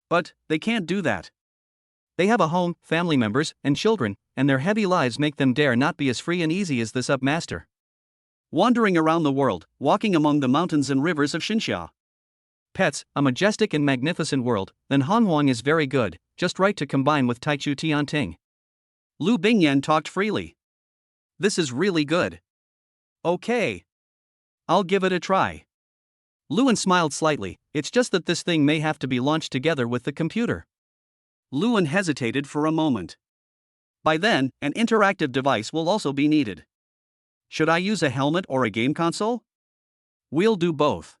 But they can't do that. They have a home, family members, and children, and their heavy lives make them dare not be as free and easy as this upmaster. Wandering around the world, walking among the mountains and rivers of Xinxia. Pets, a majestic and magnificent world, then Honghuang is very good, just right to combine with Taichu Tianting. Lu Bingyan talked freely. This is really good. Okay. I'll give it a try. Luan smiled slightly. It's just that this thing may have to be launched together with the computer. Luan hesitated for a moment. By then, an interactive device will also be needed. Should I use a helmet or a game console? We'll do both.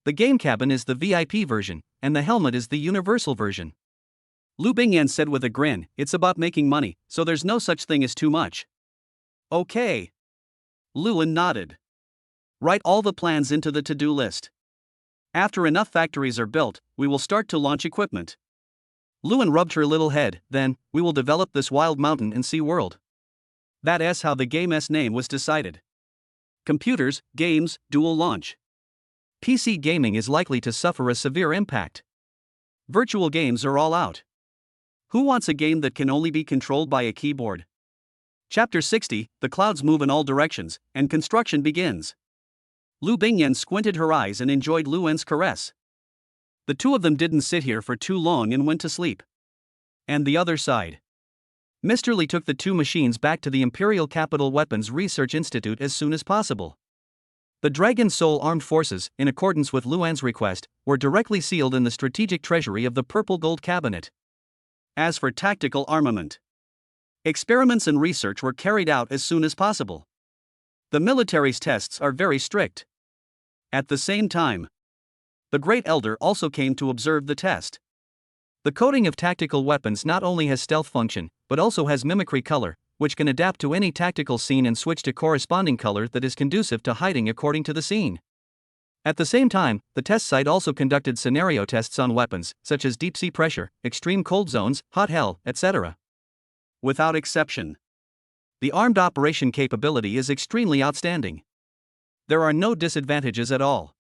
The game cabin is the VIP version, and the helmet is the universal version. Lu Bingyan said with a grin, it's about making money, so there's no such thing as too much. Okay. Luan nodded. Write all the plans into the to-do list. After enough factories are built, we will start to launch equipment. Luan rubbed her little head. Then, we will develop this wild mountain and sea world. That's how the game's name was decided. Computers, games, dual launch. PC gaming is likely to suffer a severe impact. Virtual games are all out. Who wants a game that can only be controlled by a keyboard? Chapter 60, the clouds move in all directions, and construction begins. Lu Bingyan squinted her eyes and enjoyed Luan's caress. The two of them didn't sit here for too long and went to sleep. And the other side. Mr. Li took the two machines back to the Imperial Capital Weapons Research Institute as soon as possible. The Dragon Soul Armed Forces, in accordance with Luan's request, were directly sealed in the strategic treasury of the Purple Gold Cabinet. As for tactical armament, experiments and research were carried out as soon as possible. The military's tests are very strict. At the same time, the Great Elder also came to observe the test. The coating of tactical weapons not only has stealth function, but also has mimicry color, which can adapt to any tactical scene and switch to corresponding color that is conducive to hiding according to the scene. At the same time, the test site also conducted scenario tests on weapons, such as deep sea pressure, extreme cold zones, hot hell, etc. Without exception, the armed operation capability is extremely outstanding. There are no disadvantages at all.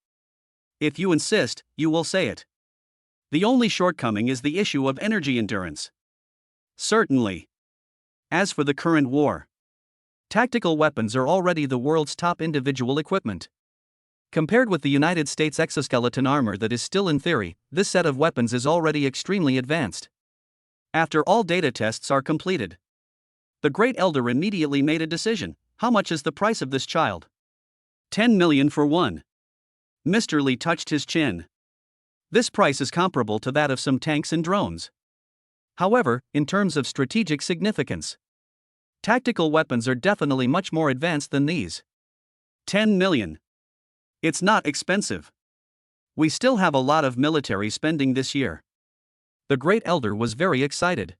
If you insist, you will say it. The only shortcoming is the issue of energy endurance. Certainly. As for the current war, tactical weapons are already the world's top individual equipment. Compared with the United States exoskeleton armor that is still in theory, this set of weapons is already extremely advanced. After all data tests are completed, the Great Elder immediately made a decision. How much is the price of this child? 10 million for one. Mr. Li touched his chin. This price is comparable to that of some tanks and drones. However, in terms of strategic significance, tactical weapons are definitely much more advanced than these. 10 million. It's not expensive. We still have a lot of military spending this year. The Great Elder was very excited.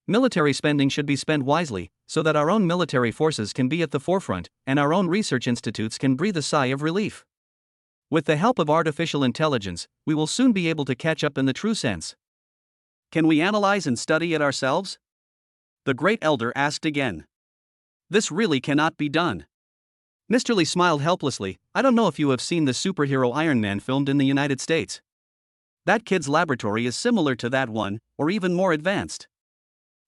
Military spending should be spent wisely, so that our own military forces can be at the forefront, and our own research institutes can breathe a sigh of relief. With the help of artificial intelligence, we will soon be able to catch up in the true sense. Can we analyze and study it ourselves? The Great Elder asked again. This really cannot be done. Mr. Li smiled helplessly. I don't know if you have seen the superhero Iron Man filmed in the United States. That kid's laboratory is similar to that one, or even more advanced.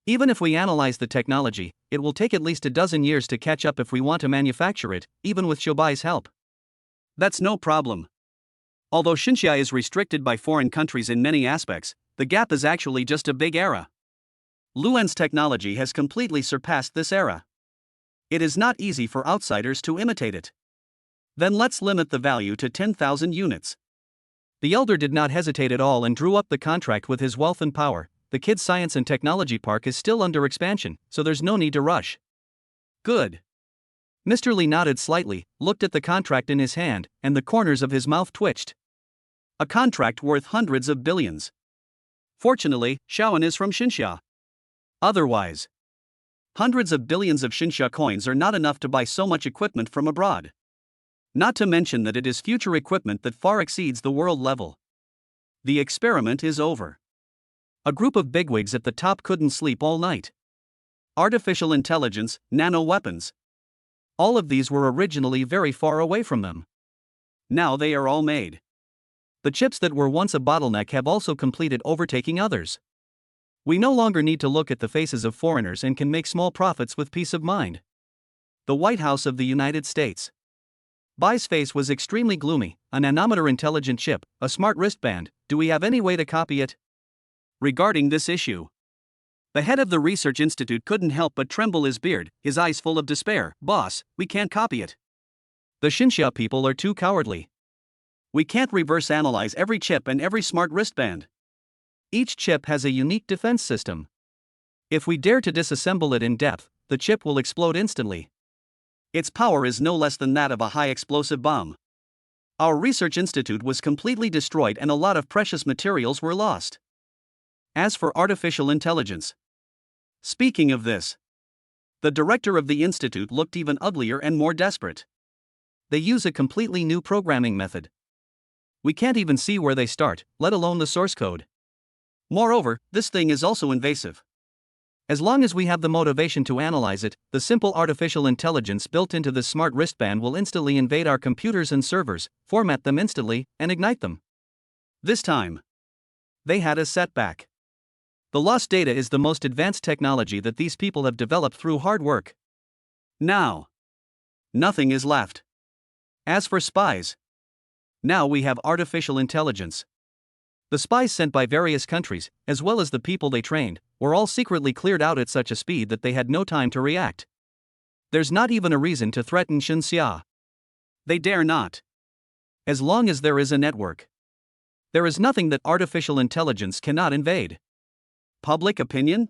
Even if we analyze the technology, it will take at least a dozen years to catch up if we want to manufacture it, even with Shobai's help. That's no problem. Although Xinxia is restricted by foreign countries in many aspects, the gap is actually just a big era. Luan's technology has completely surpassed this era. It is not easy for outsiders to imitate it. Then let's limit the value to 10,000 units. The elder did not hesitate at all and drew up the contract with his wealth and power. The Kids Science and Technology Park is still under expansion, so there's no need to rush. Good. Mr. Li nodded slightly, looked at the contract in his hand, and the corners of his mouth twitched. A contract worth hundreds of billions. Fortunately, Shaoan is from Xinxia. Otherwise, hundreds of billions of Xinxia coins are not enough to buy so much equipment from abroad. Not to mention that it is future equipment that far exceeds the world level. The experiment is over. A group of bigwigs at the top couldn't sleep all night. Artificial intelligence, nano-weapons. All of these were originally very far away from them. Now they are all made. The chips that were once a bottleneck have also completed overtaking others. We no longer need to look at the faces of foreigners and can make small profits with peace of mind. The White House of the United States. Bai's face was extremely gloomy. A nanometer intelligent chip, a smart wristband, do we have any way to copy it? Regarding this issue, the head of the research institute couldn't help but tremble his beard, his eyes full of despair. Boss, we can't copy it. The Xinxia people are too cowardly. We can't reverse analyze every chip and every smart wristband. Each chip has a unique defense system. If we dare to disassemble it in depth, the chip will explode instantly. Its power is no less than that of a high explosive bomb. Our research institute was completely destroyed and a lot of precious materials were lost. As for artificial intelligence. Speaking of this, the director of the institute looked even uglier and more desperate. They use a completely new programming method. We can't even see where they start, let alone the source code. Moreover, this thing is also invasive. As long as we have the motivation to analyze it, the simple artificial intelligence built into this smart wristband will instantly invade our computers and servers, format them instantly, and ignite them. This time, they had a setback. The lost data is the most advanced technology that these people have developed through hard work. Now, nothing is left. As for spies, now we have artificial intelligence. The spies sent by various countries, as well as the people they trained, were all secretly cleared out at such a speed that they had no time to react. There's not even a reason to threaten Xinxia. They dare not. As long as there is a network, there is nothing that artificial intelligence cannot invade. Public opinion?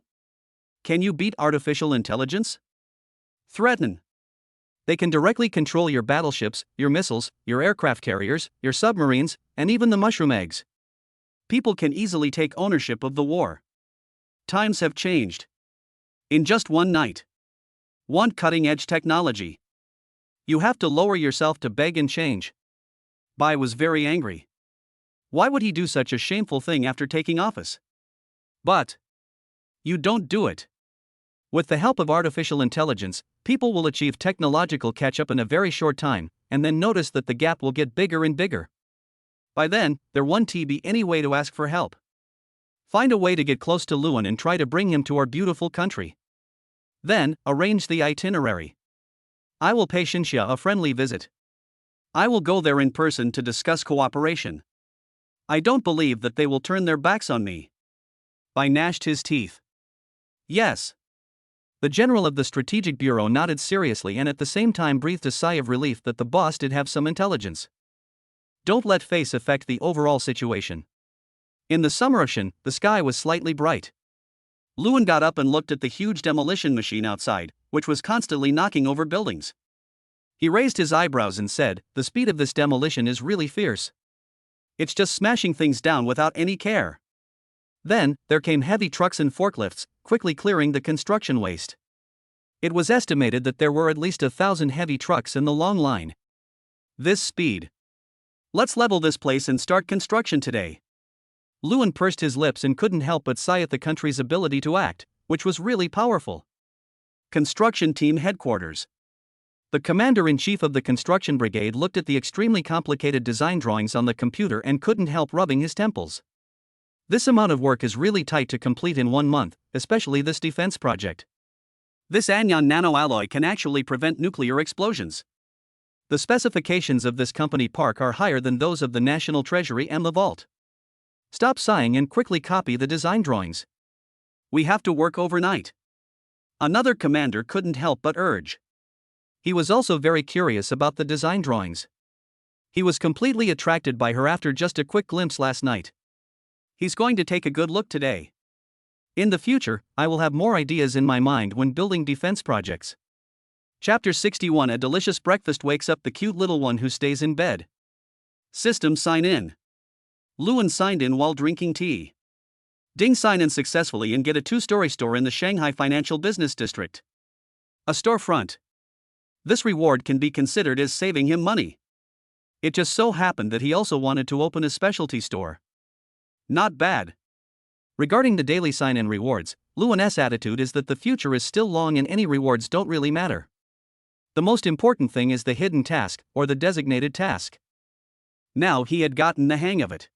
Can you beat artificial intelligence? Threaten. They can directly control your battleships, your missiles, your aircraft carriers, your submarines, and even the mushroom eggs. People can easily take ownership of the war. Times have changed. In just one night. Want cutting-edge technology. You have to lower yourself to beg and change. Bai was very angry. Why would he do such a shameful thing after taking office? But you don't do it. With the help of artificial intelligence, people will achieve technological catch-up in a very short time, and then notice that the gap will get bigger and bigger. By then, there won't be any way to ask for help. Find a way to get close to Luan and try to bring him to our beautiful country. Then, arrange the itinerary. I will pay Xinxia a friendly visit. I will go there in person to discuss cooperation. I don't believe that they will turn their backs on me. Bai gnashed his teeth. Yes. The general of the Strategic Bureau nodded seriously and at the same time breathed a sigh of relief that the boss did have some intelligence. Don't let face affect the overall situation. In the summer of Shan, the sky was slightly bright. Luan got up and looked at the huge demolition machine outside, which was constantly knocking over buildings. He raised his eyebrows and said, "The speed of this demolition is really fierce. It's just smashing things down without any care." Then, there came heavy trucks and forklifts, quickly clearing the construction waste. It was estimated that there were at least 1,000 heavy trucks in the long line. This speed. Let's level this place and start construction today. Luan pursed his lips and couldn't help but sigh at the country's ability to act, which was really powerful. Construction Team Headquarters. The commander-in-chief of the construction brigade looked at the extremely complicated design drawings on the computer and couldn't help rubbing his temples. This amount of work is really tight to complete in 1 month, especially this defense project. This anion nanoalloy can actually prevent nuclear explosions. The specifications of this company park are higher than those of the National Treasury and the Vault. Stop sighing and quickly copy the design drawings. We have to work overnight. Another commander couldn't help but urge. He was also very curious about the design drawings. He was completely attracted by her after just a quick glimpse last night. He's going to take a good look today. In the future, I will have more ideas in my mind when building defense projects. Chapter 61. A delicious breakfast wakes up the cute little one who stays in bed. System sign in. Luan signed in while drinking tea. Ding, sign in successfully and get a 2-story store in the Shanghai Financial Business District. A storefront. This reward can be considered as saving him money. It just so happened that he also wanted to open a specialty store. Not bad. Regarding the daily sign-in rewards, Luan's attitude is that the future is still long and any rewards don't really matter. The most important thing is the hidden task, or the designated task. Now he had gotten the hang of it.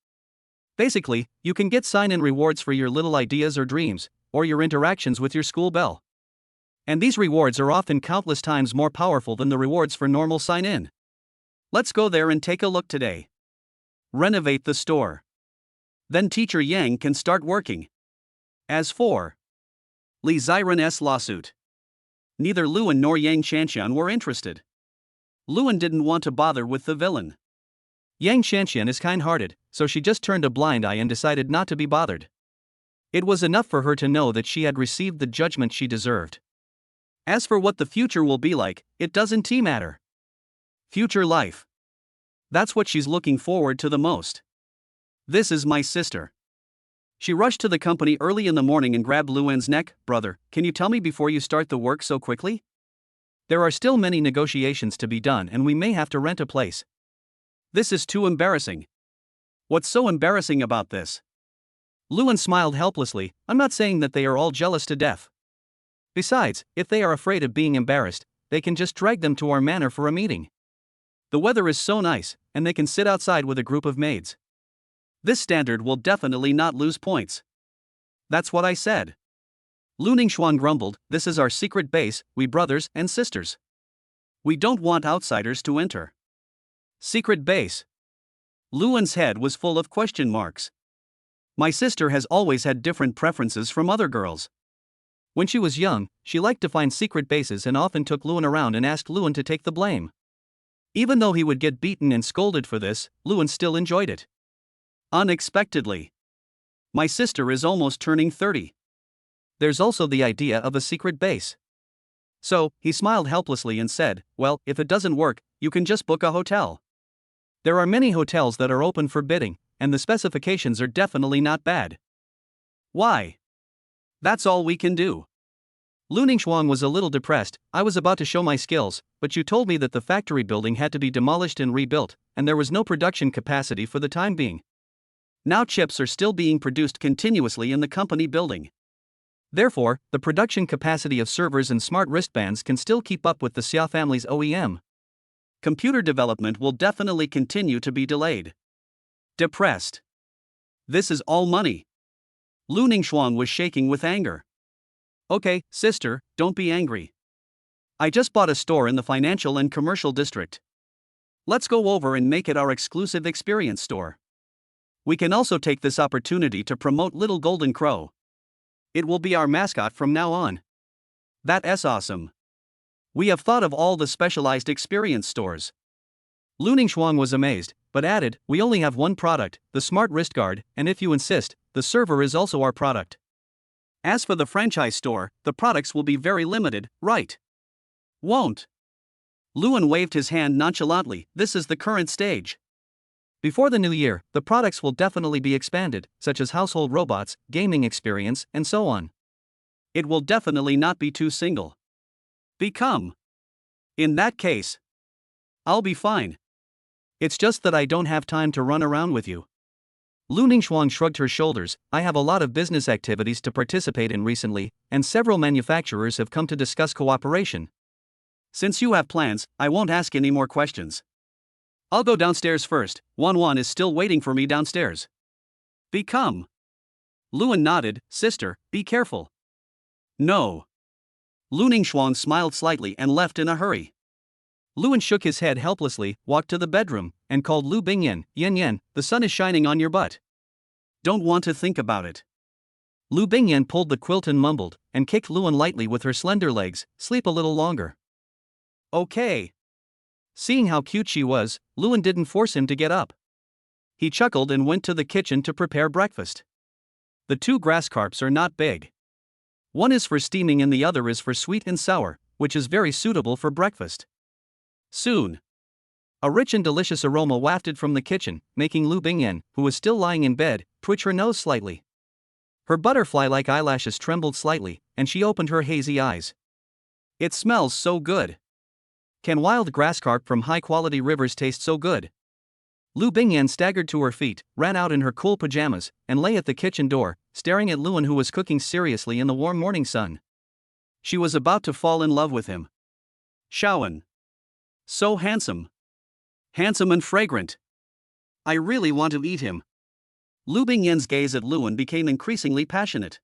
Basically, you can get sign-in rewards for your little ideas or dreams, or your interactions with your school bell. And these rewards are often countless times more powerful than the rewards for normal sign-in. Let's go there and take a look today. Renovate the store. Then Teacher Yang can start working. As for Li Ziren's lawsuit, neither Luan nor Yang Shanxian were interested. Luan didn't want to bother with the villain. Yang Shanxian is kind-hearted, so she just turned a blind eye and decided not to be bothered. It was enough for her to know that she had received the judgment she deserved. As for what the future will be like, it doesn't matter. Future life. That's what she's looking forward to the most. This is my sister. She rushed to the company early in the morning and grabbed Luan's neck. Brother, can you tell me before you start the work so quickly? There are still many negotiations to be done and we may have to rent a place. This is too embarrassing. What's so embarrassing about this? Luan smiled helplessly. I'm not saying that they are all jealous to death. Besides, if they are afraid of being embarrassed, they can just drag them to our manor for a meeting. The weather is so nice, and they can sit outside with a group of maids. This standard will definitely not lose points. That's what I said. Lu Ningxuan grumbled, this is our secret base, we brothers and sisters. We don't want outsiders to enter. Secret base. Luan's head was full of question marks. My sister has always had different preferences from other girls. When she was young, she liked to find secret bases and often took Luan around and asked Luan to take the blame. Even though he would get beaten and scolded for this, Luan still enjoyed it. Unexpectedly. My sister is almost turning 30. There's also the idea of a secret base. So, he smiled helplessly and said, well, if it doesn't work, you can just book a hotel. There are many hotels that are open for bidding, and the specifications are definitely not bad. Why? That's all we can do. Lu Ningxuan was a little depressed. I was about to show my skills, but you told me that the factory building had to be demolished and rebuilt, and there was no production capacity for the time being. Now chips are still being produced continuously in the company building. Therefore, the production capacity of servers and smart wristbands can still keep up with the Xia family's OEM. Computer development will definitely continue to be delayed. Depressed. This is all money. Lu Ningxuan was shaking with anger. Okay, sister, don't be angry. I just bought a store in the financial and commercial district. Let's go over and make it our exclusive experience store. We can also take this opportunity to promote Little Golden Crow. It will be our mascot from now on. That's awesome. We have thought of all the specialized experience stores. Lu Ningxuan was amazed, but added, we only have one product, the smart wrist guard, and if you insist, the server is also our product. As for the franchise store, the products will be very limited, right? Won't. Luan waved his hand nonchalantly, this is the current stage. Before the new year, the products will definitely be expanded, such as household robots, gaming experience, and so on. It will definitely not be too single. Become. In that case, I'll be fine. It's just that I don't have time to run around with you. Lu Ningxuan shrugged her shoulders, I have a lot of business activities to participate in recently, and several manufacturers have come to discuss cooperation. Since you have plans, I won't ask any more questions. I'll go downstairs first, Wan is still waiting for me downstairs. Become. Luan nodded, sister, be careful. No. Lu Ningxuan smiled slightly and left in a hurry. Luan shook his head helplessly, walked to the bedroom, and called Lu Bingyan. Yen, the sun is shining on your butt. Don't want to think about it. Lu Bingyan pulled the quilt and mumbled, and kicked Luan lightly with her slender legs. Sleep a little longer. Okay. Seeing how cute she was, Luan didn't force him to get up. He chuckled and went to the kitchen to prepare breakfast. The two grass carps are not big. One is for steaming and the other is for sweet and sour, which is very suitable for breakfast. Soon, a rich and delicious aroma wafted from the kitchen, making Lu Bingyan, who was still lying in bed, twitch her nose slightly. Her butterfly-like eyelashes trembled slightly, and she opened her hazy eyes. It smells so good. Can wild grass carp from high-quality rivers taste so good? Lu Bingyan staggered to her feet, ran out in her cool pajamas, and lay at the kitchen door, staring at Luan, who was cooking seriously in the warm morning sun. She was about to fall in love with him. Shaoan. So handsome. Handsome and fragrant. I really want to eat him. Lu Bingyan's gaze at Luan became increasingly passionate.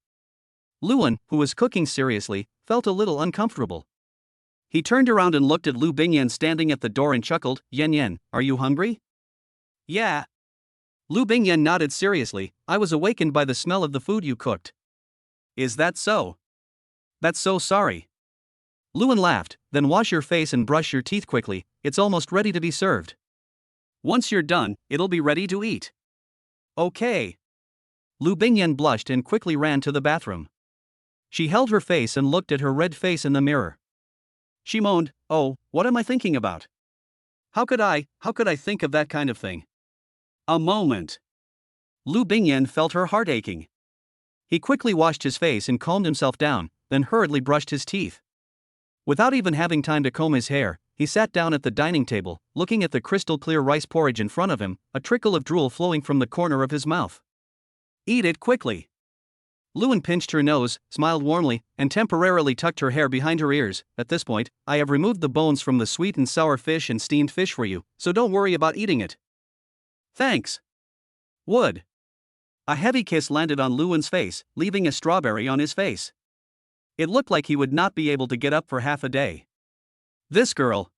Luan, who was cooking seriously, felt a little uncomfortable. He turned around and looked at Lu Bingyan standing at the door and chuckled. Yen, are you hungry? Yeah. Lu Bingyan nodded seriously. I was awakened by the smell of the food you cooked. Is that so? That's so sorry. Luan laughed. Then wash your face and brush your teeth quickly, it's almost ready to be served. Once you're done, it'll be ready to eat. Okay. Lu Bingyan blushed and quickly ran to the bathroom. She held her face and looked at her red face in the mirror. She moaned, oh, what am I thinking about? How could I think of that kind of thing? A moment. Lu Bingyan felt her heart aching. He quickly washed his face and calmed himself down, then hurriedly brushed his teeth. Without even having time to comb his hair, he sat down at the dining table, looking at the crystal-clear rice porridge in front of him, a trickle of drool flowing from the corner of his mouth. Eat it quickly. Luan pinched her nose, smiled warmly, and temporarily tucked her hair behind her ears. At this point, I have removed the bones from the sweet and sour fish and steamed fish for you, so don't worry about eating it. Thanks. Wood. A heavy kiss landed on Luan's face, leaving a strawberry on his face. It looked like he would not be able to get up for half a day. This girl.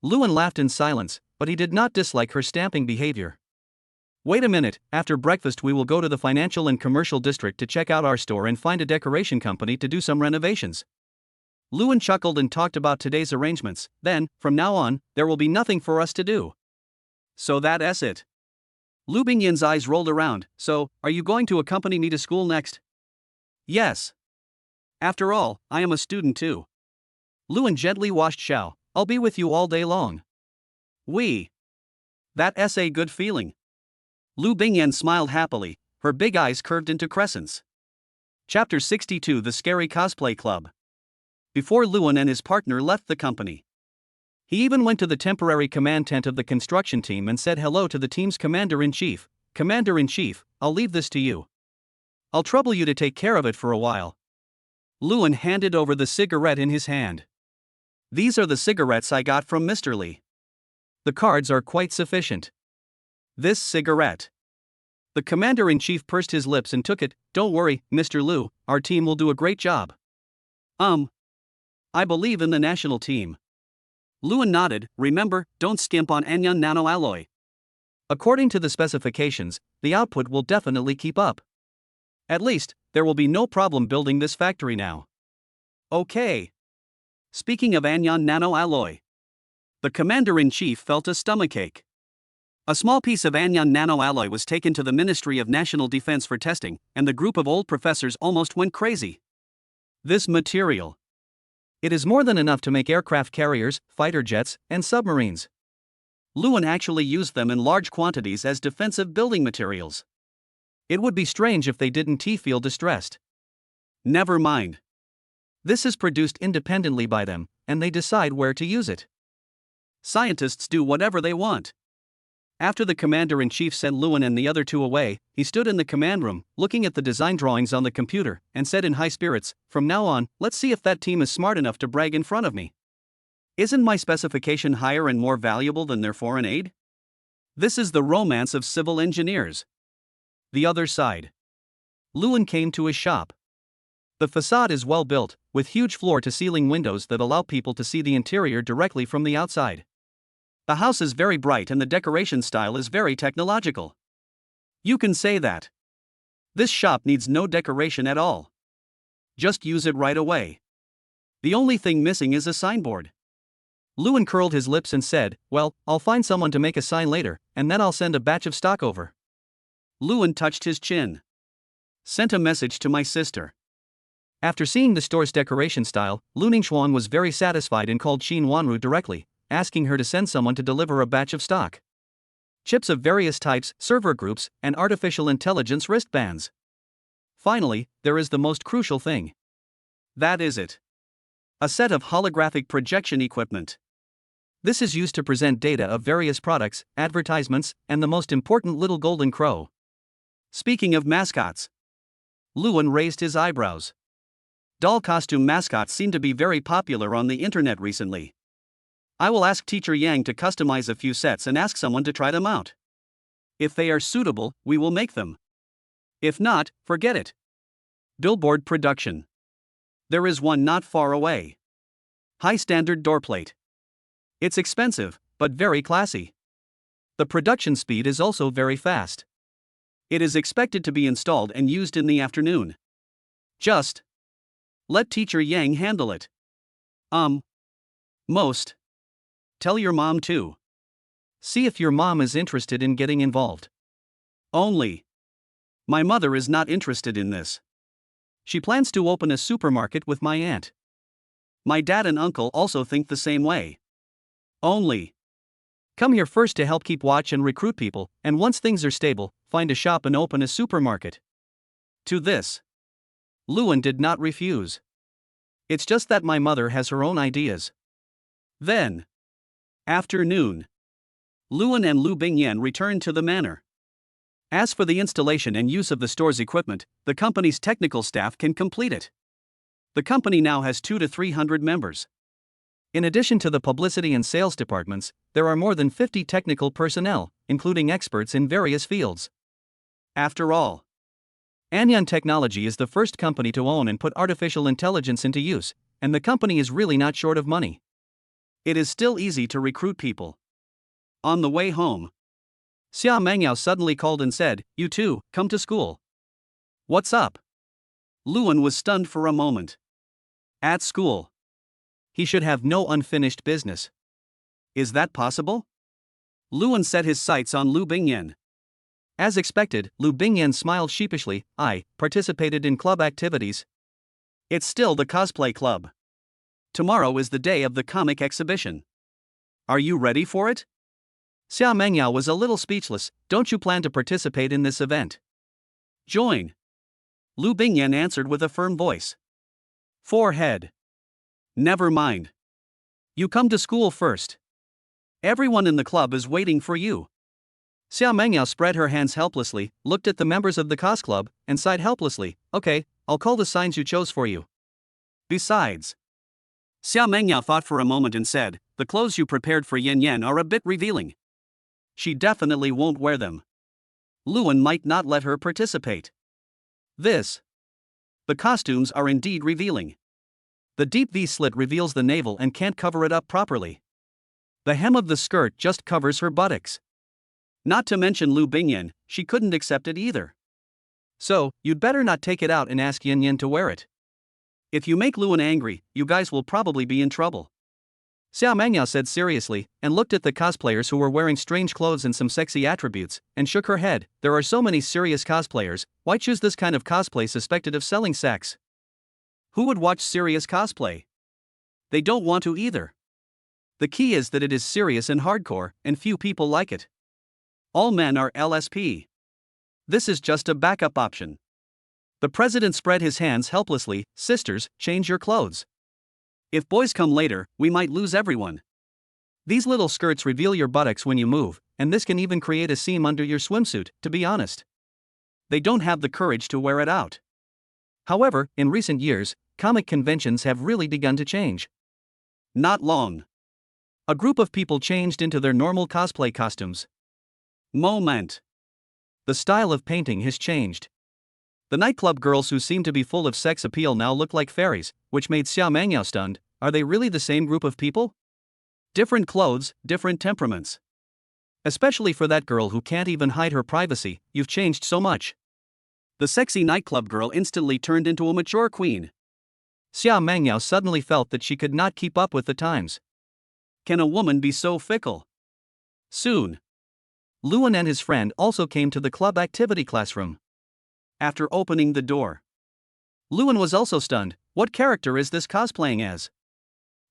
Luan laughed in silence, but he did not dislike her stamping behavior. Wait a minute, after breakfast we will go to the financial and commercial district to check out our store and find a decoration company to do some renovations. Luan chuckled and talked about today's arrangements. Then, from now on, there will be nothing for us to do. So that's it. Lu Bingyan's eyes rolled around. So, are you going to accompany me to school next? Yes. After all, I am a student too. Luan gently washed Xiao. I'll be with you all day long. That's a good feeling. Lu Bingyan smiled happily, her big eyes curved into crescents. Chapter 62 The Scary Cosplay Club. Before Luan and his partner left the company, he even went to the temporary command tent of the construction team and said hello to the team's commander-in-chief. Commander-in-chief, I'll leave this to you. I'll trouble you to take care of it for a while. Luan handed over the cigarette in his hand. These are the cigarettes I got from Mr. Lee. The cards are quite sufficient. This cigarette. The commander-in-chief pursed his lips and took it. Don't worry, Mr. Liu, our team will do a great job. I believe in the national team. Luan nodded. Remember, don't skimp on anion nanoalloy. According to the specifications, the output will definitely keep up. At least, there will be no problem building this factory now. Okay. Speaking of anion nanoalloy. The commander-in-chief felt a stomachache. A small piece of anion nanoalloy was taken to the Ministry of National Defense for testing, and the group of old professors almost went crazy. This material. It is more than enough to make aircraft carriers, fighter jets, and submarines. Luan actually used them in large quantities as defensive building materials. It would be strange if they didn't feel distressed. Never mind. This is produced independently by them, and they decide where to use it. Scientists do whatever they want. After the commander-in-chief sent Luan and the other two away, he stood in the command room, looking at the design drawings on the computer, and said in high spirits, from now on, let's see if that team is smart enough to brag in front of me. Isn't my specification higher and more valuable than their foreign aid? This is the romance of civil engineers. The other side. Luan came to his shop. The facade is well built, with huge floor-to-ceiling windows that allow people to see the interior directly from the outside. The house is very bright and the decoration style is very technological. You can say that. This shop needs no decoration at all. Just use it right away. The only thing missing is a signboard. Lewin curled his lips and said, "Well, I'll find someone to make a sign later, and then I'll send a batch of stock over." Lewin touched his chin. "Sent a message to my sister." After seeing the store's decoration style, Lu Ningxuan was very satisfied and called Xin Wanru directly, asking her to send someone to deliver a batch of stock. Chips of various types, server groups, and artificial intelligence wristbands. Finally, there is the most crucial thing. That is it. A set of holographic projection equipment. This is used to present data of various products, advertisements, and the most important little golden crow. Speaking of mascots. Lewin raised his eyebrows. Doll costume mascots seem to be very popular on the internet recently. I will ask Teacher Yang to customize a few sets and ask someone to try them out. If they are suitable, we will make them. If not, forget it. Billboard production. There is one not far away. High standard doorplate. It's expensive, but very classy. The production speed is also very fast. It is expected to be installed and used in the afternoon. Just let Teacher Yang handle it. Most. Tell your mom too. See if your mom is interested in getting involved. Only. My mother is not interested in this. She plans to open a supermarket with my aunt. My dad and uncle also think the same way. Only. Come here first to help keep watch and recruit people, and once things are stable, find a shop and open a supermarket. To this, Lewin did not refuse. It's just that my mother has her own ideas. Then, afternoon, Lewin and Lu Bingyan returned to the manor. As for the installation and use of the store's equipment, the company's technical staff can complete it. The company now has 200 to 300 members. In addition to the publicity and sales departments, there are more than 50 technical personnel, including experts in various fields. After all, Anyan Technology is the first company to own and put artificial intelligence into use, and the company is really not short of money. It is still easy to recruit people. On the way home, Xia Mengyao suddenly called and said, "You two, come to school." "What's up?" Lewin was stunned for a moment. At school. He should have no unfinished business. Is that possible? Lewin set his sights on Lu Bingyan. As expected, Lu Bingyan smiled sheepishly. "I participated in club activities." "It's still the cosplay club. Tomorrow is the day of the comic exhibition. Are you ready for it?" Xia Mengyao was a little speechless. "Don't you plan to participate in this event?" "Join." Lu Bingyan answered with a firm voice. Forehead. "Never mind. You come to school first. Everyone in the club is waiting for you." Xia Mengyao spread her hands helplessly, looked at the members of the cos club, and sighed helplessly. "Okay, I'll call the signs you chose for you. Besides." Xia Mengyao thought for a moment and said, "The clothes you prepared for Yen Yen are a bit revealing. She definitely won't wear them. Lewin might not let her participate." The costumes are indeed revealing. The deep V slit reveals the navel and can't cover it up properly. The hem of the skirt just covers her buttocks. Not to mention Lu Bingyan, she couldn't accept it either. So, you'd better not take it out and ask Yin Yin to wear it. If you make Lewin angry, you guys will probably be in trouble. Xia Mengyao said seriously, and looked at the cosplayers who were wearing strange clothes and some sexy attributes, and shook her head. "There are so many serious cosplayers, why choose this kind of cosplay suspected of selling sex? Who would watch serious cosplay? They don't want to either. The key is that it is serious and hardcore, and few people like it. All men are LSP. This is just a backup option." The president spread his hands helplessly. "Sisters, change your clothes. If boys come later, we might lose everyone. These little skirts reveal your buttocks when you move, and this can even create a seam under your swimsuit, to be honest. They don't have the courage to wear it out." However, in recent years, comic conventions have really begun to change. Not long. A group of people changed into their normal cosplay costumes. Moment. The style of painting has changed. The nightclub girls who seemed to be full of sex appeal now looked like fairies, which made Xia Mengyao stunned. Are they really the same group of people? Different clothes, different temperaments. Especially for that girl who can't even hide her privacy, you've changed so much. The sexy nightclub girl instantly turned into a mature queen. Xia Mengyao suddenly felt that she could not keep up with the times. Can a woman be so fickle? Soon, Luan and his friend also came to the club activity classroom. After opening the door, Luan was also stunned. What character is this cosplaying as?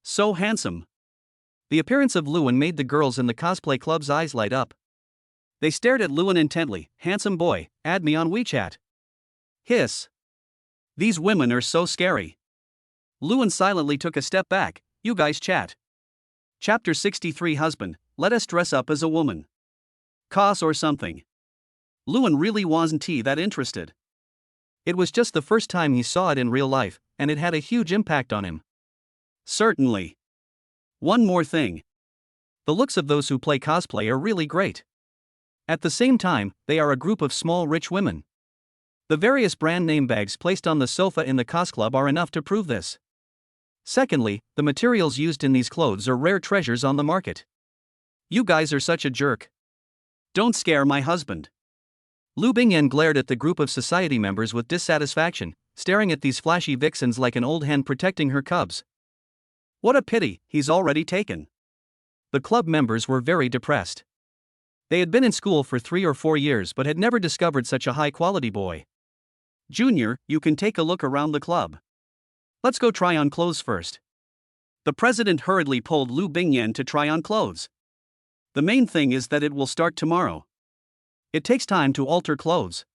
So handsome. The appearance of Luan made the girls in the cosplay club's eyes light up. They stared at Luan intently. Handsome boy, add me on WeChat. Hiss. These women are so scary. Luan silently took a step back. You guys chat. Chapter 63 Husband, let us dress up as a woman. Cos or something. Luan really wasn't that interested. It was just the first time he saw it in real life, and it had a huge impact on him. Certainly. One more thing. The looks of those who play cosplay are really great. At the same time, they are a group of small rich women. The various brand name bags placed on the sofa in the cos club are enough to prove this. Secondly, the materials used in these clothes are rare treasures on the market. You guys are such a jerk. Don't scare my husband. Lu Bingyan glared at the group of society members with dissatisfaction, staring at these flashy vixens like an old hen protecting her cubs. What a pity, he's already taken. The club members were very depressed. They had been in school for 3 or 4 years but had never discovered such a high-quality boy. Junior, you can take a look around the club. Let's go try on clothes first. The president hurriedly pulled Lu Bingyan to try on clothes. The main thing is that it will start tomorrow. It takes time to alter clothes.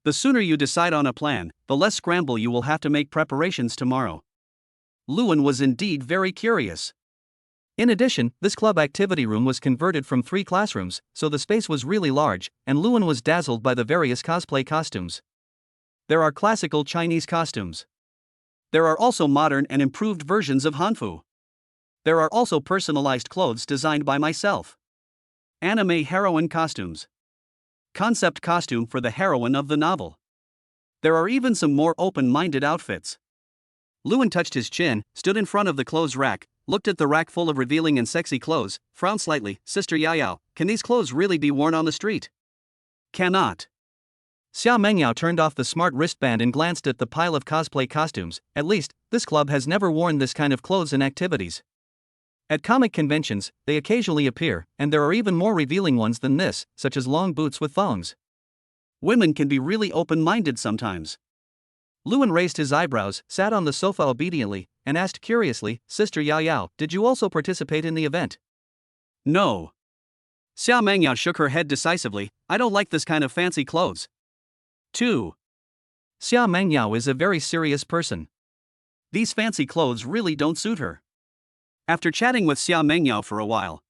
The sooner you decide on a plan, the less scramble you will have to make preparations tomorrow. Luan was indeed very curious. In addition, this club activity room was converted from 3 classrooms, so the space was really large, and Luan was dazzled by the various cosplay costumes. There are classical Chinese costumes. There are also modern and improved versions of Hanfu. There are also personalized clothes designed by myself. Anime heroine costumes. Concept costume for the heroine of the novel. There are even some more open-minded outfits. Luan touched his chin, stood in front of the clothes rack, looked at the rack full of revealing and sexy clothes, frowned slightly. Sister Yaoyao, can these clothes really be worn on the street? Cannot. Xia Mengyao turned off the smart wristband and glanced at the pile of cosplay costumes. At least, this club has never worn this kind of clothes in activities. At comic conventions, they occasionally appear, and there are even more revealing ones than this, such as long boots with thongs. Women can be really open-minded sometimes. Luan raised his eyebrows, sat on the sofa obediently, and asked curiously, Sister Yaoyao, did you also participate in the event? No. Xia Mengyao shook her head decisively. I don't like this kind of fancy clothes. 2. Xia Mengyao is a very serious person. These fancy clothes really don't suit her. After chatting with Xia Mengyao for a while,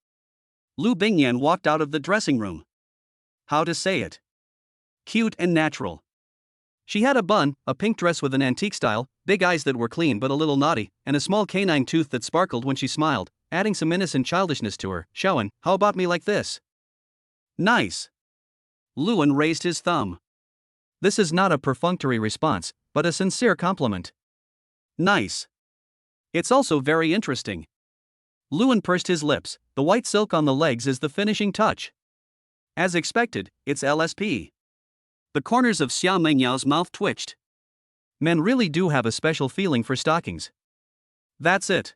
Lu Bingyan walked out of the dressing room. How to say it? Cute and natural. She had a bun, a pink dress with an antique style, big eyes that were clean but a little naughty, and a small canine tooth that sparkled when she smiled, adding some innocent childishness to her. Shaoan, how about me like this? Nice. Luan raised his thumb. This is not a perfunctory response, but a sincere compliment. Nice. It's also very interesting. Luan pursed his lips. The white silk on the legs is the finishing touch. As expected, it's LSP. The corners of Xia Mengyao's mouth twitched. Men really do have a special feeling for stockings. That's it.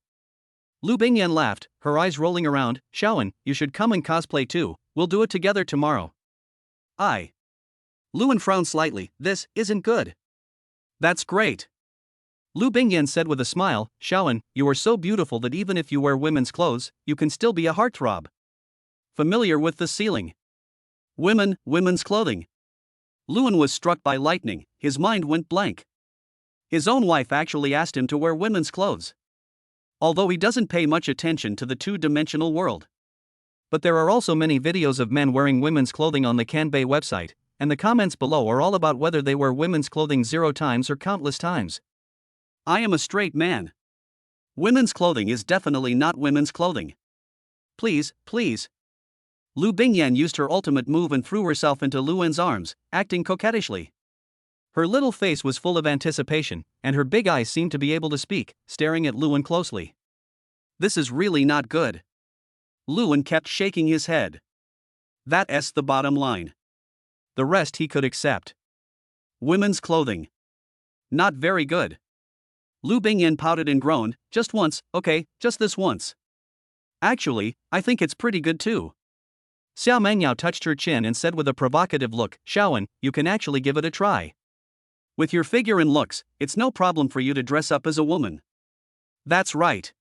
Lu Bingyan laughed, her eyes rolling around. Shaoan, you should come and cosplay too, we'll do it together tomorrow. Luan frowned slightly. This isn't good. That's great. Lu Bingyan said with a smile, Shaoan, you are so beautiful that even if you wear women's clothes, you can still be a heartthrob. Familiar with the ceiling. Women's clothing. Luan was struck by lightning, his mind went blank. His own wife actually asked him to wear women's clothes. Although he doesn't pay much attention to the two-dimensional world. But there are also many videos of men wearing women's clothing on the Kanbei website, and the comments below are all about whether they wear women's clothing 0 times or countless times. I am a straight man. Women's clothing is definitely not women's clothing. Please. Lu Bingyan used her ultimate move and threw herself into Luan's arms, acting coquettishly. Her little face was full of anticipation, and her big eyes seemed to be able to speak, staring at Lewin closely. This is really not good. Lewin kept shaking his head. That's the bottom line. The rest he could accept. Women's clothing. Not very good. Lu Bingyan pouted and groaned, just once, okay, just this once. Actually, I think it's pretty good too. Xiao Mengyao touched her chin and said with a provocative look, Xiaowen, you can actually give it a try. With your figure and looks, it's no problem for you to dress up as a woman. That's right.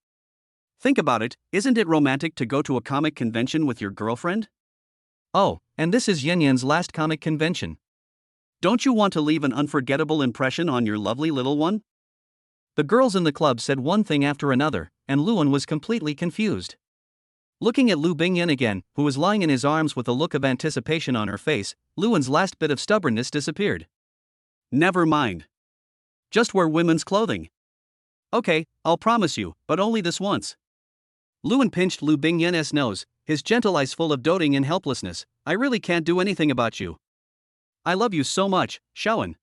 Think about it, isn't it romantic to go to a comic convention with your girlfriend? Oh, and this is Yin Yan's last comic convention. Don't you want to leave an unforgettable impression on your lovely little one? The girls in the club said one thing after another, and Lewin was completely confused. Looking at Lu Bingyan again, who was lying in his arms with a look of anticipation on her face, Lewin's last bit of stubbornness disappeared. Never mind. Just wear women's clothing. Okay, I'll promise you, but only this once. Lewin pinched Lu Bingyan's nose, his gentle eyes full of doting and helplessness. I really can't do anything about you. I love you so much, Xiaowen.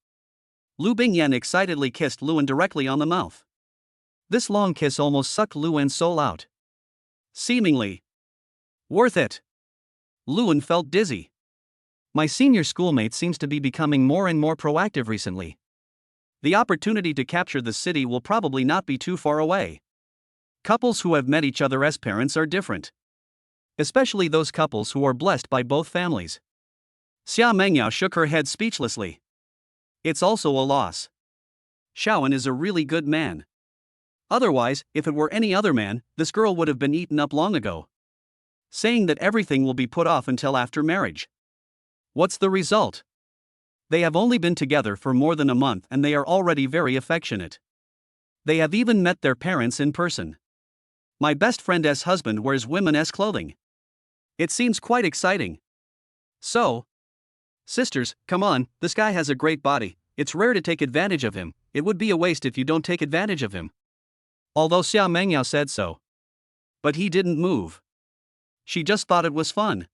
Lu Bingyan excitedly kissed Lewin directly on the mouth. This long kiss almost sucked Lewin's soul out. Seemingly worth it. Lewin felt dizzy. My senior schoolmate seems to be becoming more and more proactive recently. The opportunity to capture the city will probably not be too far away. Couples who have met each other as parents are different. Especially those couples who are blessed by both families. Xia Mengyao shook her head speechlessly. It's also a loss. Xiaowen is a really good man. Otherwise, if it were any other man, this girl would have been eaten up long ago. Saying that everything will be put off until after marriage. What's the result? They have only been together for more than a month and they are already very affectionate. They have even met their parents in person. My best friend's husband wears women's clothing. It seems quite exciting. So, sisters, come on, this guy has a great body, it's rare to take advantage of him, it would be a waste if you don't take advantage of him. Although Xiao Mengyao said so. But he didn't move. She just thought it was fun.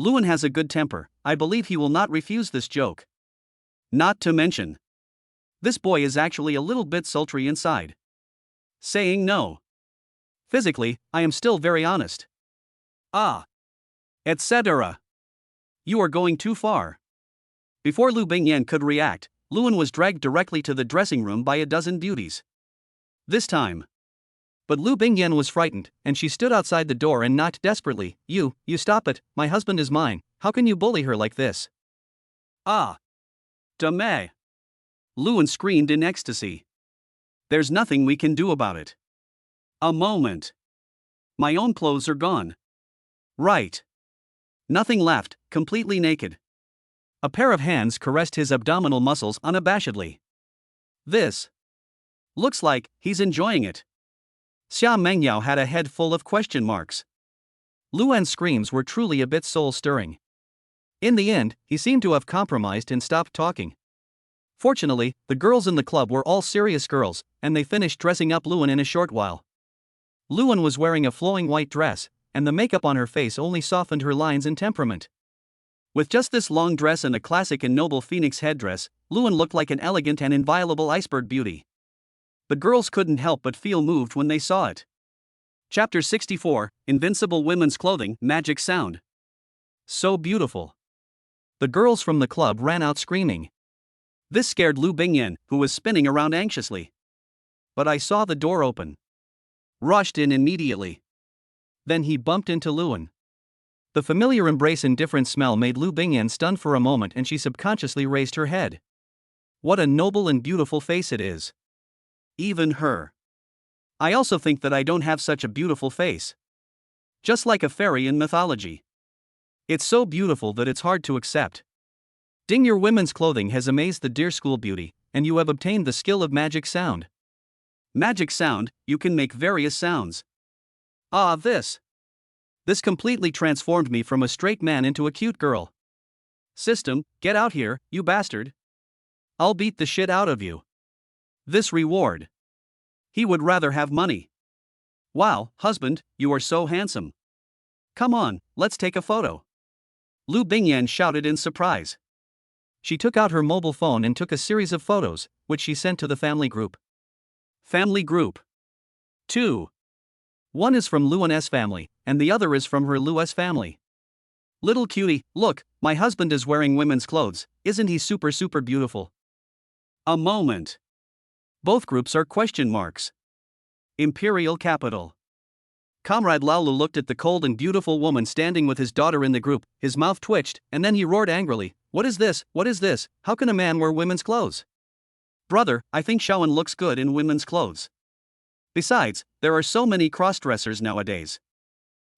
Lewin has a good temper, I believe he will not refuse this joke. Not to mention. This boy is actually a little bit sultry inside. Saying no. Physically, I am still very honest. Etc. You are going too far. Before Lu Bingyan could react, Lewin was dragged directly to the dressing room by a dozen beauties. This time. But Lu Bingyan was frightened, and she stood outside the door and knocked desperately. You stop it, my husband is mine, how can you bully her like this? Damn. Lewin screamed in ecstasy. There's nothing we can do about it. A moment. My own clothes are gone. Right. Nothing left, completely naked. A pair of hands caressed his abdominal muscles unabashedly. This. Looks like he's enjoying it. Xia Mengyao had a head full of question marks. Luan's screams were truly a bit soul-stirring. In the end, he seemed to have compromised and stopped talking. Fortunately, the girls in the club were all serious girls, and they finished dressing up Lewin in a short while. Lewin was wearing a flowing white dress, and the makeup on her face only softened her lines and temperament. With just this long dress and a classic and noble phoenix headdress, Lewin looked like an elegant and inviolable iceberg beauty. The girls couldn't help but feel moved when they saw it. Chapter 64, Invincible Women's Clothing, Magic Sound. So beautiful. The girls from the club ran out screaming. This scared Lu Bingyan, who was spinning around anxiously. But I saw the door open. Rushed in immediately. Then he bumped into Lewin. The familiar embrace and different smell made Lu Bingyan stunned for a moment, and she subconsciously raised her head. What a noble and beautiful face it is. Even her. I also think that I don't have such a beautiful face. Just like a fairy in mythology. It's so beautiful that it's hard to accept. Ding, your women's clothing has amazed the dear school beauty, and you have obtained the skill of magic sound. Magic sound, you can make various sounds. This completely transformed me from a straight man into a cute girl. System, get out here, you bastard. I'll beat the shit out of you. This reward. He would rather have money. Wow, husband, you are so handsome. Come on, let's take a photo. Lu Bingyan shouted in surprise. She took out her mobile phone and took a series of photos, which she sent to the family group. Family group 2. One is from Luan's family, and the other is from her Lu's family. Little cutie, look, my husband is wearing women's clothes, isn't he super beautiful? A moment. Both groups are question marks. Imperial capital. Comrade Laulu looked at the cold and beautiful woman standing with his daughter in the group, his mouth twitched, and then he roared angrily, What is this? What is this? How can a man wear women's clothes? Brother, I think Shawan looks good in women's clothes. Besides, there are so many cross-dressers nowadays.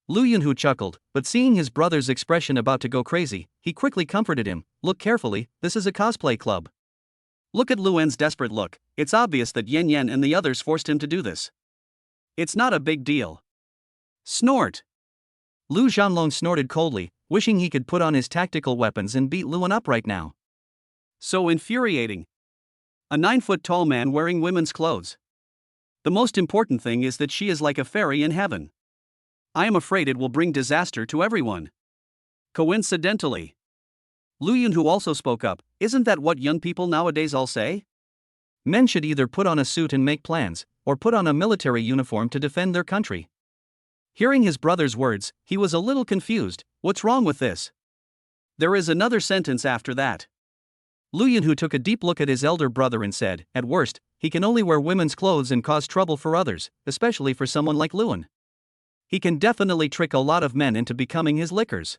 Lu Yunhu chuckled, but seeing his brother's expression about to go crazy, he quickly comforted him, Look carefully, this is a cosplay club. Look at Luan's desperate look, it's obvious that Yen Yen and the others forced him to do this. It's not a big deal. Snort. Lu Zhanlong snorted coldly, wishing he could put on his tactical weapons and beat Luan up right now. So infuriating. A 9-foot-tall man wearing women's clothes. The most important thing is that she is like a fairy in heaven. I am afraid it will bring disaster to everyone. Coincidentally. Lu Yunhu also spoke up, Isn't that what young people nowadays all say? Men should either put on a suit and make plans, or put on a military uniform to defend their country. Hearing his brother's words, he was a little confused. What's wrong with this? There is another sentence after that. Lu Yunhu took a deep look at his elder brother and said, At worst, he can only wear women's clothes and cause trouble for others, especially for someone like Luan. He can definitely trick a lot of men into becoming his lickers.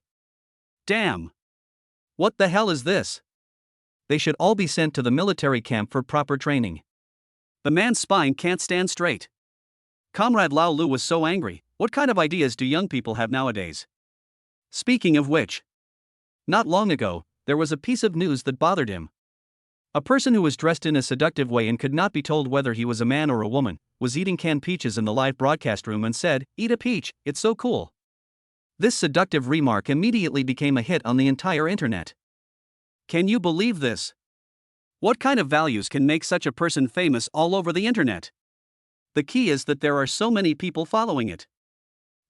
Damn! What the hell is this? They should all be sent to the military camp for proper training. The man's spine can't stand straight. Comrade Lao Lu was so angry. What kind of ideas do young people have nowadays? Speaking of which, not long ago, there was a piece of news that bothered him. A person who was dressed in a seductive way and could not be told whether he was a man or a woman, was eating canned peaches in the live broadcast room and said, Eat a peach, it's so cool. This seductive remark immediately became a hit on the entire internet. Can you believe this? What kind of values can make such a person famous all over the internet? The key is that there are so many people following it.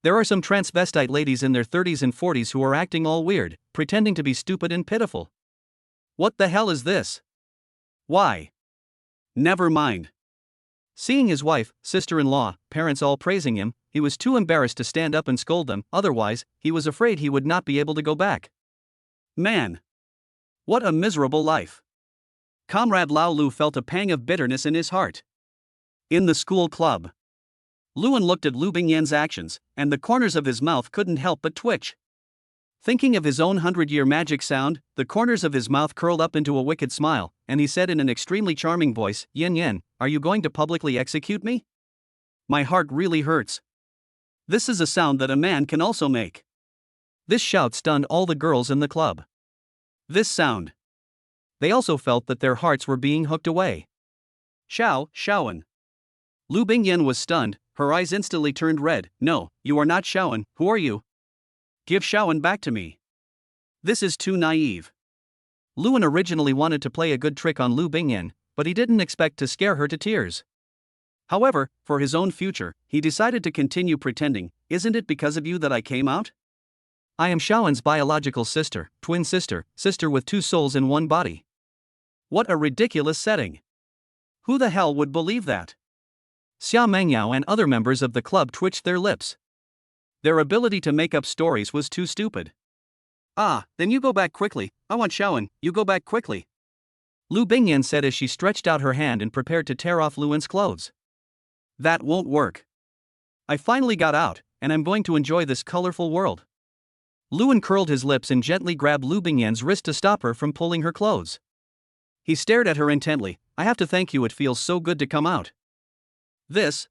There are some transvestite ladies in their 30s and 40s who are acting all weird, pretending to be stupid and pitiful. What the hell is this? Why? Never mind. Seeing his wife, sister-in-law, parents all praising him, he was too embarrassed to stand up and scold them, otherwise, he was afraid he would not be able to go back. Man! What a miserable life! Comrade Lao Lu felt a pang of bitterness in his heart. In the school club, Luan looked at Lu Bingyan's actions, and the corners of his mouth couldn't help but twitch. Thinking of his own 100-year magic sound, the corners of his mouth curled up into a wicked smile, and he said in an extremely charming voice, Yen Yen, are you going to publicly execute me? My heart really hurts. This is a sound that a man can also make. This shout stunned all the girls in the club. This sound. They also felt that their hearts were being hooked away. Shawan. Lu Bingyan was stunned, her eyes instantly turned red. No, you are not Shawan, who are you? Give Shawan back to me. This is too naive. Luan originally wanted to play a good trick on Lu Bingyan, but he didn't expect to scare her to tears. However, for his own future, he decided to continue pretending, Isn't it because of you that I came out? I am Shawan's biological sister, twin sister, sister with two souls in one body. What a ridiculous setting. Who the hell would believe that? Xia Mengyao and other members of the club twitched their lips. Their ability to make up stories was too stupid. Then you go back quickly, I want Shawan, you go back quickly. Lu Bingyan said as she stretched out her hand and prepared to tear off Luan's clothes. That won't work. I finally got out, and I'm going to enjoy this colorful world. Luan curled his lips and gently grabbed Lu Bingyan's wrist to stop her from pulling her clothes. He stared at her intently. I have to thank you, it feels so good to come out. This.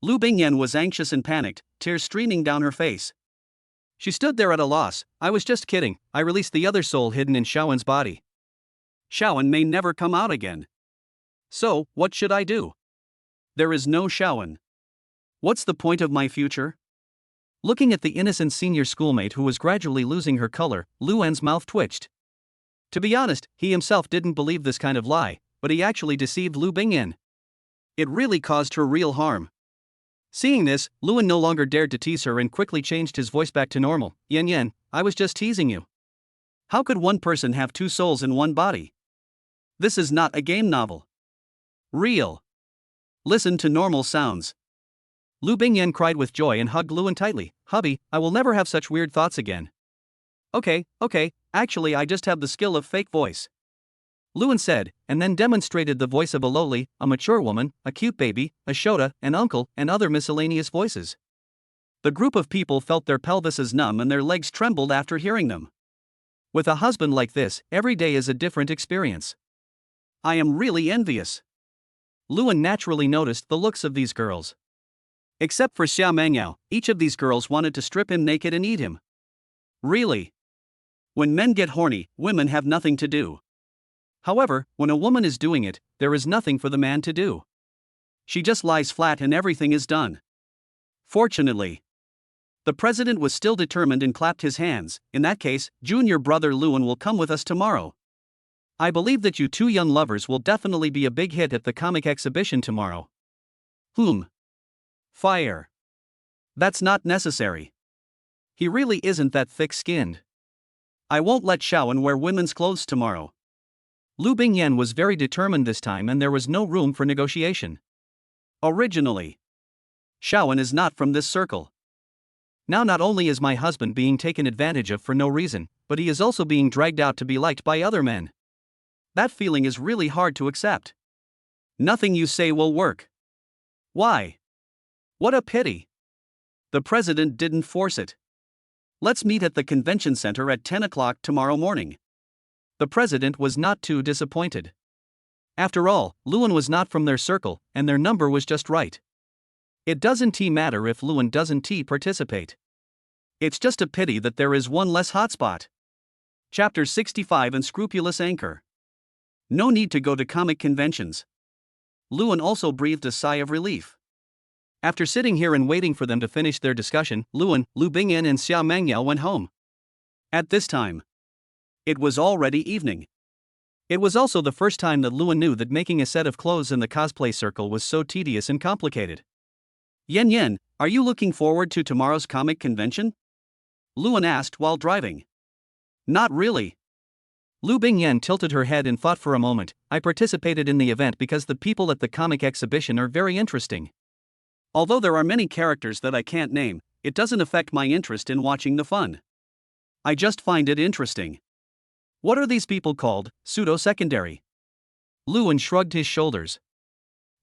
Lu Bingyan was anxious and panicked, tears streaming down her face. She stood there at a loss. I was just kidding, I released the other soul hidden in Shawan's body. Shawan may never come out again. So, what should I do? There is no Shawan. What's the point of my future? Looking at the innocent senior schoolmate who was gradually losing her color, Luan's mouth twitched. To be honest, he himself didn't believe this kind of lie, but he actually deceived Lu Bingyan. It really caused her real harm. Seeing this, Luan no longer dared to tease her and quickly changed his voice back to normal. Yen Yen, I was just teasing you. How could one person have two souls in one body? This is not a game novel. Real. Listen to normal sounds. Lu Bingyan cried with joy and hugged Luan tightly. Hubby, I will never have such weird thoughts again. Okay, actually I just have the skill of fake voice. Luan said, and then demonstrated the voice of a lowly, a mature woman, a cute baby, a shota, an uncle, and other miscellaneous voices. The group of people felt their pelvises numb and their legs trembled after hearing them. With a husband like this, every day is a different experience. I am really envious. Luan naturally noticed the looks of these girls. Except for Xia Mangyao, each of these girls wanted to strip him naked and eat him. Really? When men get horny, women have nothing to do. However, when a woman is doing it, there is nothing for the man to do. She just lies flat and everything is done. Fortunately, the president was still determined and clapped his hands. In that case, junior brother Luan will come with us tomorrow. I believe that you two young lovers will definitely be a big hit at the comic exhibition tomorrow. Fire. That's not necessary. He really isn't that thick-skinned. I won't let Shaoan wear women's clothes tomorrow. Lu Bingyan was very determined this time and there was no room for negotiation. Originally, Shaoan is not from this circle. Now not only is my husband being taken advantage of for no reason, but he is also being dragged out to be liked by other men. That feeling is really hard to accept. Nothing you say will work. Why? What a pity. The president didn't force it. Let's meet at the convention center at 10 o'clock tomorrow morning. The president was not too disappointed. After all, Luan was not from their circle, and their number was just right. It doesn't matter if Luan doesn't participate. It's just a pity that there is one less hotspot. Chapter 65 Unscrupulous Anchor. No need to go to comic conventions. Luan also breathed a sigh of relief. After sitting here and waiting for them to finish their discussion, Luan, Lu Bingyan and Xia Mangyao went home. At this time, it was already evening. It was also the first time that Luan knew that making a set of clothes in the cosplay circle was so tedious and complicated. Yen, are you looking forward to tomorrow's comic convention? Luan asked while driving. Not really. Lu Bingyan tilted her head and thought for a moment. I participated in the event because the people at the comic exhibition are very interesting. Although there are many characters that I can't name, it doesn't affect my interest in watching the fun. I just find it interesting. What are these people called? Pseudo-secondary. Luan shrugged his shoulders.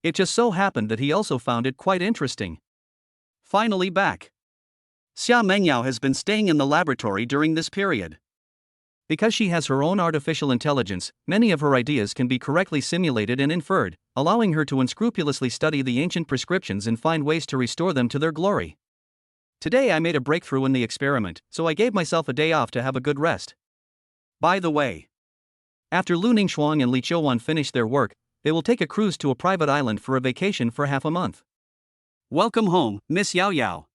It just so happened that he also found it quite interesting. Finally back. Xia Mengyao has been staying in the laboratory during this period. Because she has her own artificial intelligence, many of her ideas can be correctly simulated and inferred, allowing her to unscrupulously study the ancient prescriptions and find ways to restore them to their glory. Today I made a breakthrough in the experiment, so I gave myself a day off to have a good rest. By the way, after Lu Ningxuang and Li Qiuwan finish their work, they will take a cruise to a private island for a vacation for half a month. Welcome home, Miss Yao Yao.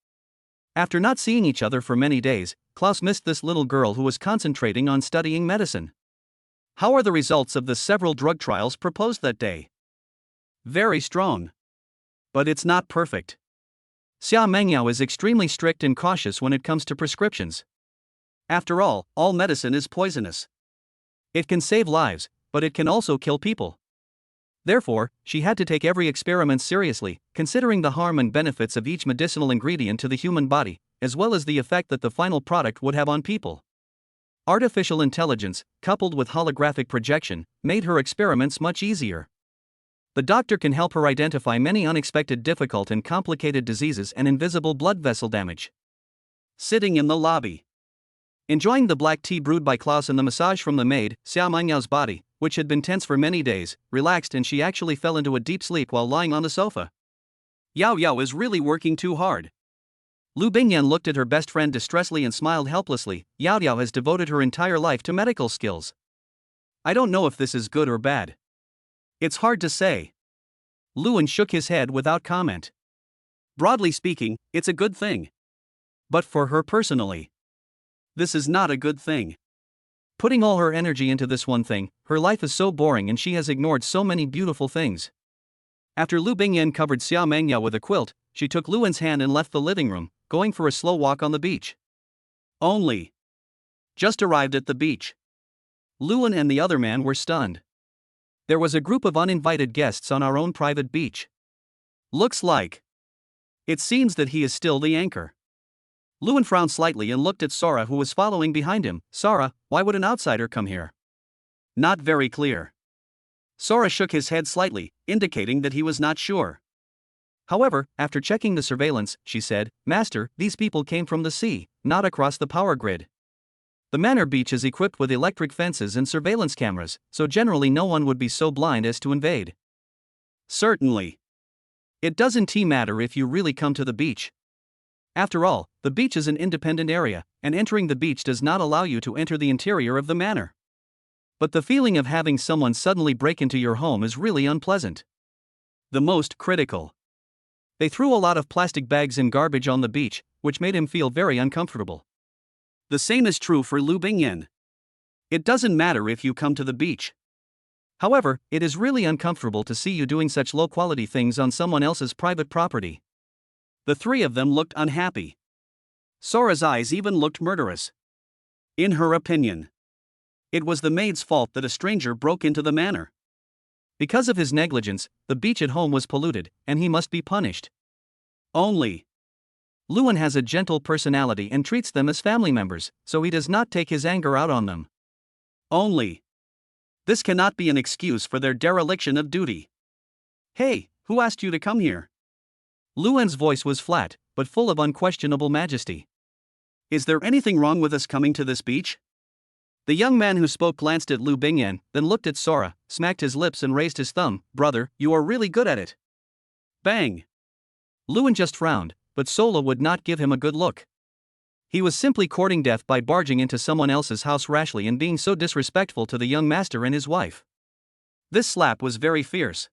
After not seeing each other for many days, Klaus missed this little girl who was concentrating on studying medicine. How are the results of the several drug trials proposed that day? Very strong. But it's not perfect. Xia Mengyao is extremely strict and cautious when it comes to prescriptions. After all medicine is poisonous. It can save lives, but it can also kill people. Therefore, she had to take every experiment seriously, considering the harm and benefits of each medicinal ingredient to the human body, as well as the effect that the final product would have on people. Artificial intelligence, coupled with holographic projection, made her experiments much easier. The doctor can help her identify many unexpected difficult and complicated diseases and invisible blood vessel damage. Sitting in the lobby, enjoying the black tea brewed by Klaus and the massage from the maid, Xia Mengyao's body, which had been tense for many days, relaxed and she actually fell into a deep sleep while lying on the sofa. Yao Yao is really working too hard. Lu Bingyan looked at her best friend distressfully and smiled helplessly. Yao Yao has devoted her entire life to medical skills. I don't know if this is good or bad. It's hard to say. Luan shook his head without comment. Broadly speaking, it's a good thing. But for her personally, this is not a good thing. Putting all her energy into this one thing, her life is so boring and she has ignored so many beautiful things. After Lu Bingyan covered Xia Mengyao with a quilt, she took Luan's hand and left the living room, going for a slow walk on the beach. Only just arrived at the beach. Lewin and the other man were stunned. There was a group of uninvited guests on our own private beach. Looks like. It seems that he is still the anchor. Lewin frowned slightly and looked at Sora, who was following behind him. Sora, why would an outsider come here? Not very clear. Sora shook his head slightly, indicating that he was not sure. However, after checking the surveillance, she said, Master, these people came from the sea, not across the power grid. The manor beach is equipped with electric fences and surveillance cameras, so generally no one would be so blind as to invade. Certainly. It doesn't matter if you really come to the beach. After all, the beach is an independent area, and entering the beach does not allow you to enter the interior of the manor. But the feeling of having someone suddenly break into your home is really unpleasant. The most critical. They threw a lot of plastic bags and garbage on the beach, which made him feel very uncomfortable. The same is true for Lu Bingyan. It doesn't matter if you come to the beach. However, it is really uncomfortable to see you doing such low-quality things on someone else's private property. The three of them looked unhappy. Sora's eyes even looked murderous. In her opinion, it was the maid's fault that a stranger broke into the manor. Because of his negligence, the beach at home was polluted, and he must be punished. Only. Lewin has a gentle personality and treats them as family members, so he does not take his anger out on them. Only. This cannot be an excuse for their dereliction of duty. Hey, who asked you to come here? Lewin's voice was flat, but full of unquestionable majesty. Is there anything wrong with us coming to this beach? The young man who spoke glanced at Lu Bingyan, then looked at Sora, smacked his lips and raised his thumb. Brother, you are really good at it. Bang! Lewin just frowned, but Sola would not give him a good look. He was simply courting death by barging into someone else's house rashly and being so disrespectful to the young master and his wife. This slap was very fierce.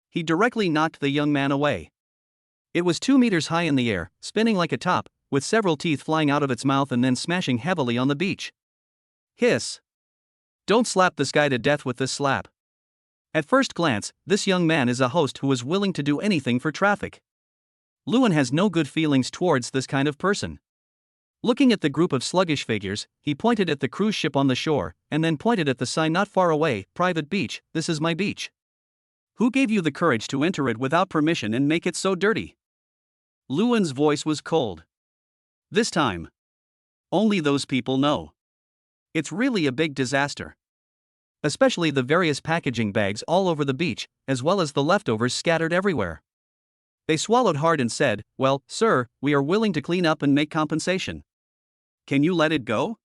He directly knocked the young man away. It was 2 meters high in the air, spinning like a top, with several teeth flying out of its mouth and then smashing heavily on the beach. Hiss. Don't slap this guy to death with this slap. At first glance, this young man is a host who is willing to do anything for traffic. Lewin has no good feelings towards this kind of person. Looking at the group of sluggish figures, he pointed at the cruise ship on the shore, and then pointed at the sign not far away, Private Beach, this is my beach. Who gave you the courage to enter it without permission and make it so dirty? Lewin's voice was cold. This time. Only those people know. It's really a big disaster. Especially the various packaging bags all over the beach, as well as the leftovers scattered everywhere. They swallowed hard and said, well, sir, we are willing to clean up and make compensation. Can you let it go?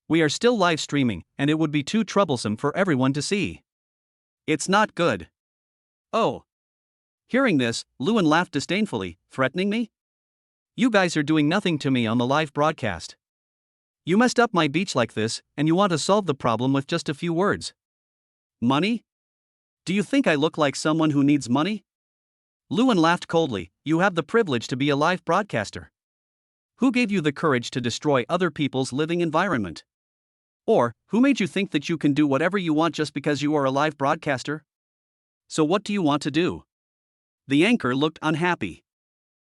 We are still live streaming, and it would be too troublesome for everyone to see. It's not good. Oh. Hearing this, Lewin laughed disdainfully, threatening me? You guys are doing nothing to me on the live broadcast. You messed up my beach like this, and you want to solve the problem with just a few words. Money? Do you think I look like someone who needs money? Lewin laughed coldly. You have the privilege to be a live broadcaster. Who gave you the courage to destroy other people's living environment? Or, who made you think that you can do whatever you want just because you are a live broadcaster? So what do you want to do? The anchor looked unhappy.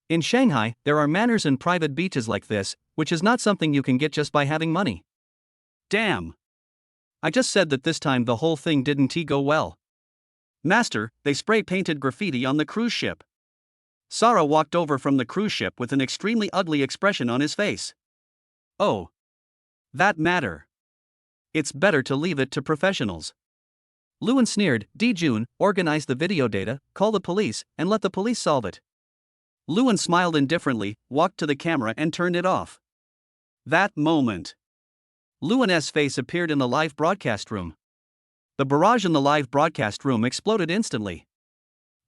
In Shanghai, there are manors and private beaches like this, which is not something you can get just by having money. Damn. I just said that this time the whole thing didn't go well. Master, they spray-painted graffiti on the cruise ship. Sora walked over from the cruise ship with an extremely ugly expression on his face. Oh. That matter. It's better to leave it to professionals. Lewin sneered. Jun, organize the video data, call the police, and let the police solve it. Lewin smiled indifferently, walked to the camera and turned it off. That moment. Lewin's face appeared in the live broadcast room. The barrage in the live broadcast room exploded instantly.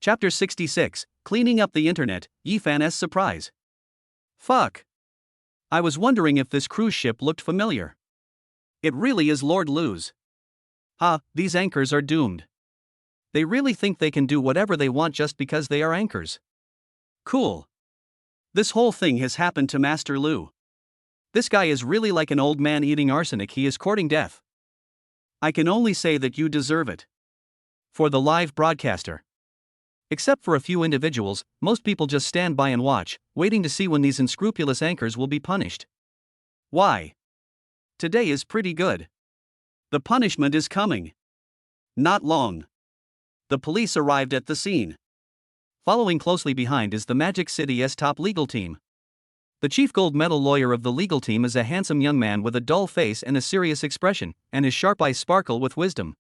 Chapter 66, Cleaning Up the Internet, Yifan's Surprise. Fuck. I was wondering if this cruise ship looked familiar. It really is Lord Lu's. These anchors are doomed. They really think they can do whatever they want just because they are anchors. Cool. This whole thing has happened to Master Lu. This guy is really like an old man eating arsenic. He is courting death. I can only say that you deserve it. For the live broadcaster. Except for a few individuals, most people just stand by and watch, waiting to see when these unscrupulous anchors will be punished. Why? Today is pretty good. The punishment is coming. Not long. The police arrived at the scene. Following closely behind is the Magic City's top legal team. The chief gold medal lawyer of the legal team is a handsome young man with a dull face and a serious expression, and his sharp eyes sparkle with wisdom.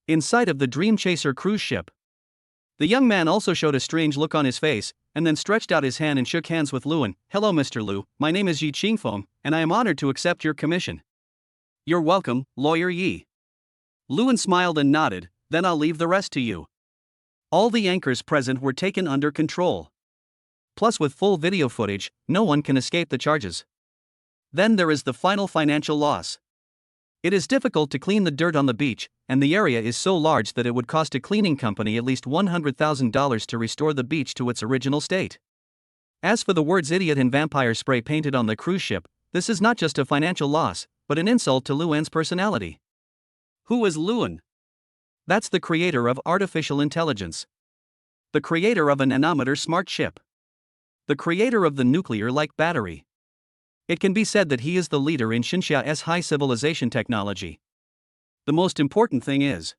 In sight of the Dream Chaser cruise ship, the young man also showed a strange look on his face, and then stretched out his hand and shook hands with Luan. "Hello, Mr. Lu, my name is Yi Qingfeng, and I am honored to accept your commission." "You're welcome, Lawyer Yi." Luan smiled and nodded, "Then I'll leave the rest to you." All the anchors present were taken under control. Plus, with full video footage, no one can escape the charges. Then there is the final financial loss. It is difficult to clean the dirt on the beach, and the area is so large that it would cost a cleaning company at least $100,000 to restore the beach to its original state. As for the words idiot and vampire spray painted on the cruise ship, this is not just a financial loss, but an insult to Luan's personality. Who is Luan? That's the creator of artificial intelligence. The creator of an nanometer smart ship. The creator of the nuclear-like battery. It can be said that he is the leader in Xinxia's high civilization technology. The most important thing is,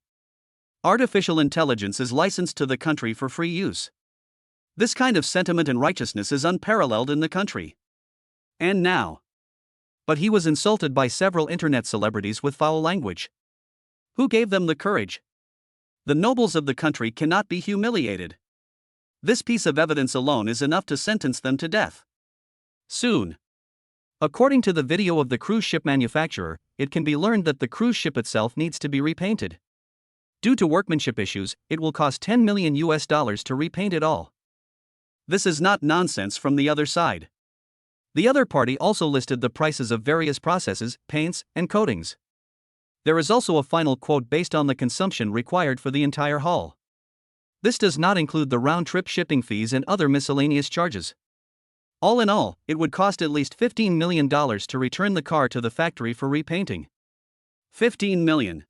artificial intelligence is licensed to the country for free use. This kind of sentiment and righteousness is unparalleled in the country. And now. But he was insulted by several internet celebrities with foul language. Who gave them the courage? The nobles of the country cannot be humiliated. This piece of evidence alone is enough to sentence them to death. Soon. According to the video of the cruise ship manufacturer, it can be learned that the cruise ship itself needs to be repainted. Due to workmanship issues, it will cost $10 million to repaint it all. This is not nonsense from the other side. The other party also listed the prices of various processes, paints, and coatings. There is also a final quote based on the consumption required for the entire haul. This does not include the round-trip shipping fees and other miscellaneous charges. All in all, it would cost at least $15 million to return the car to the factory for repainting. $15 million.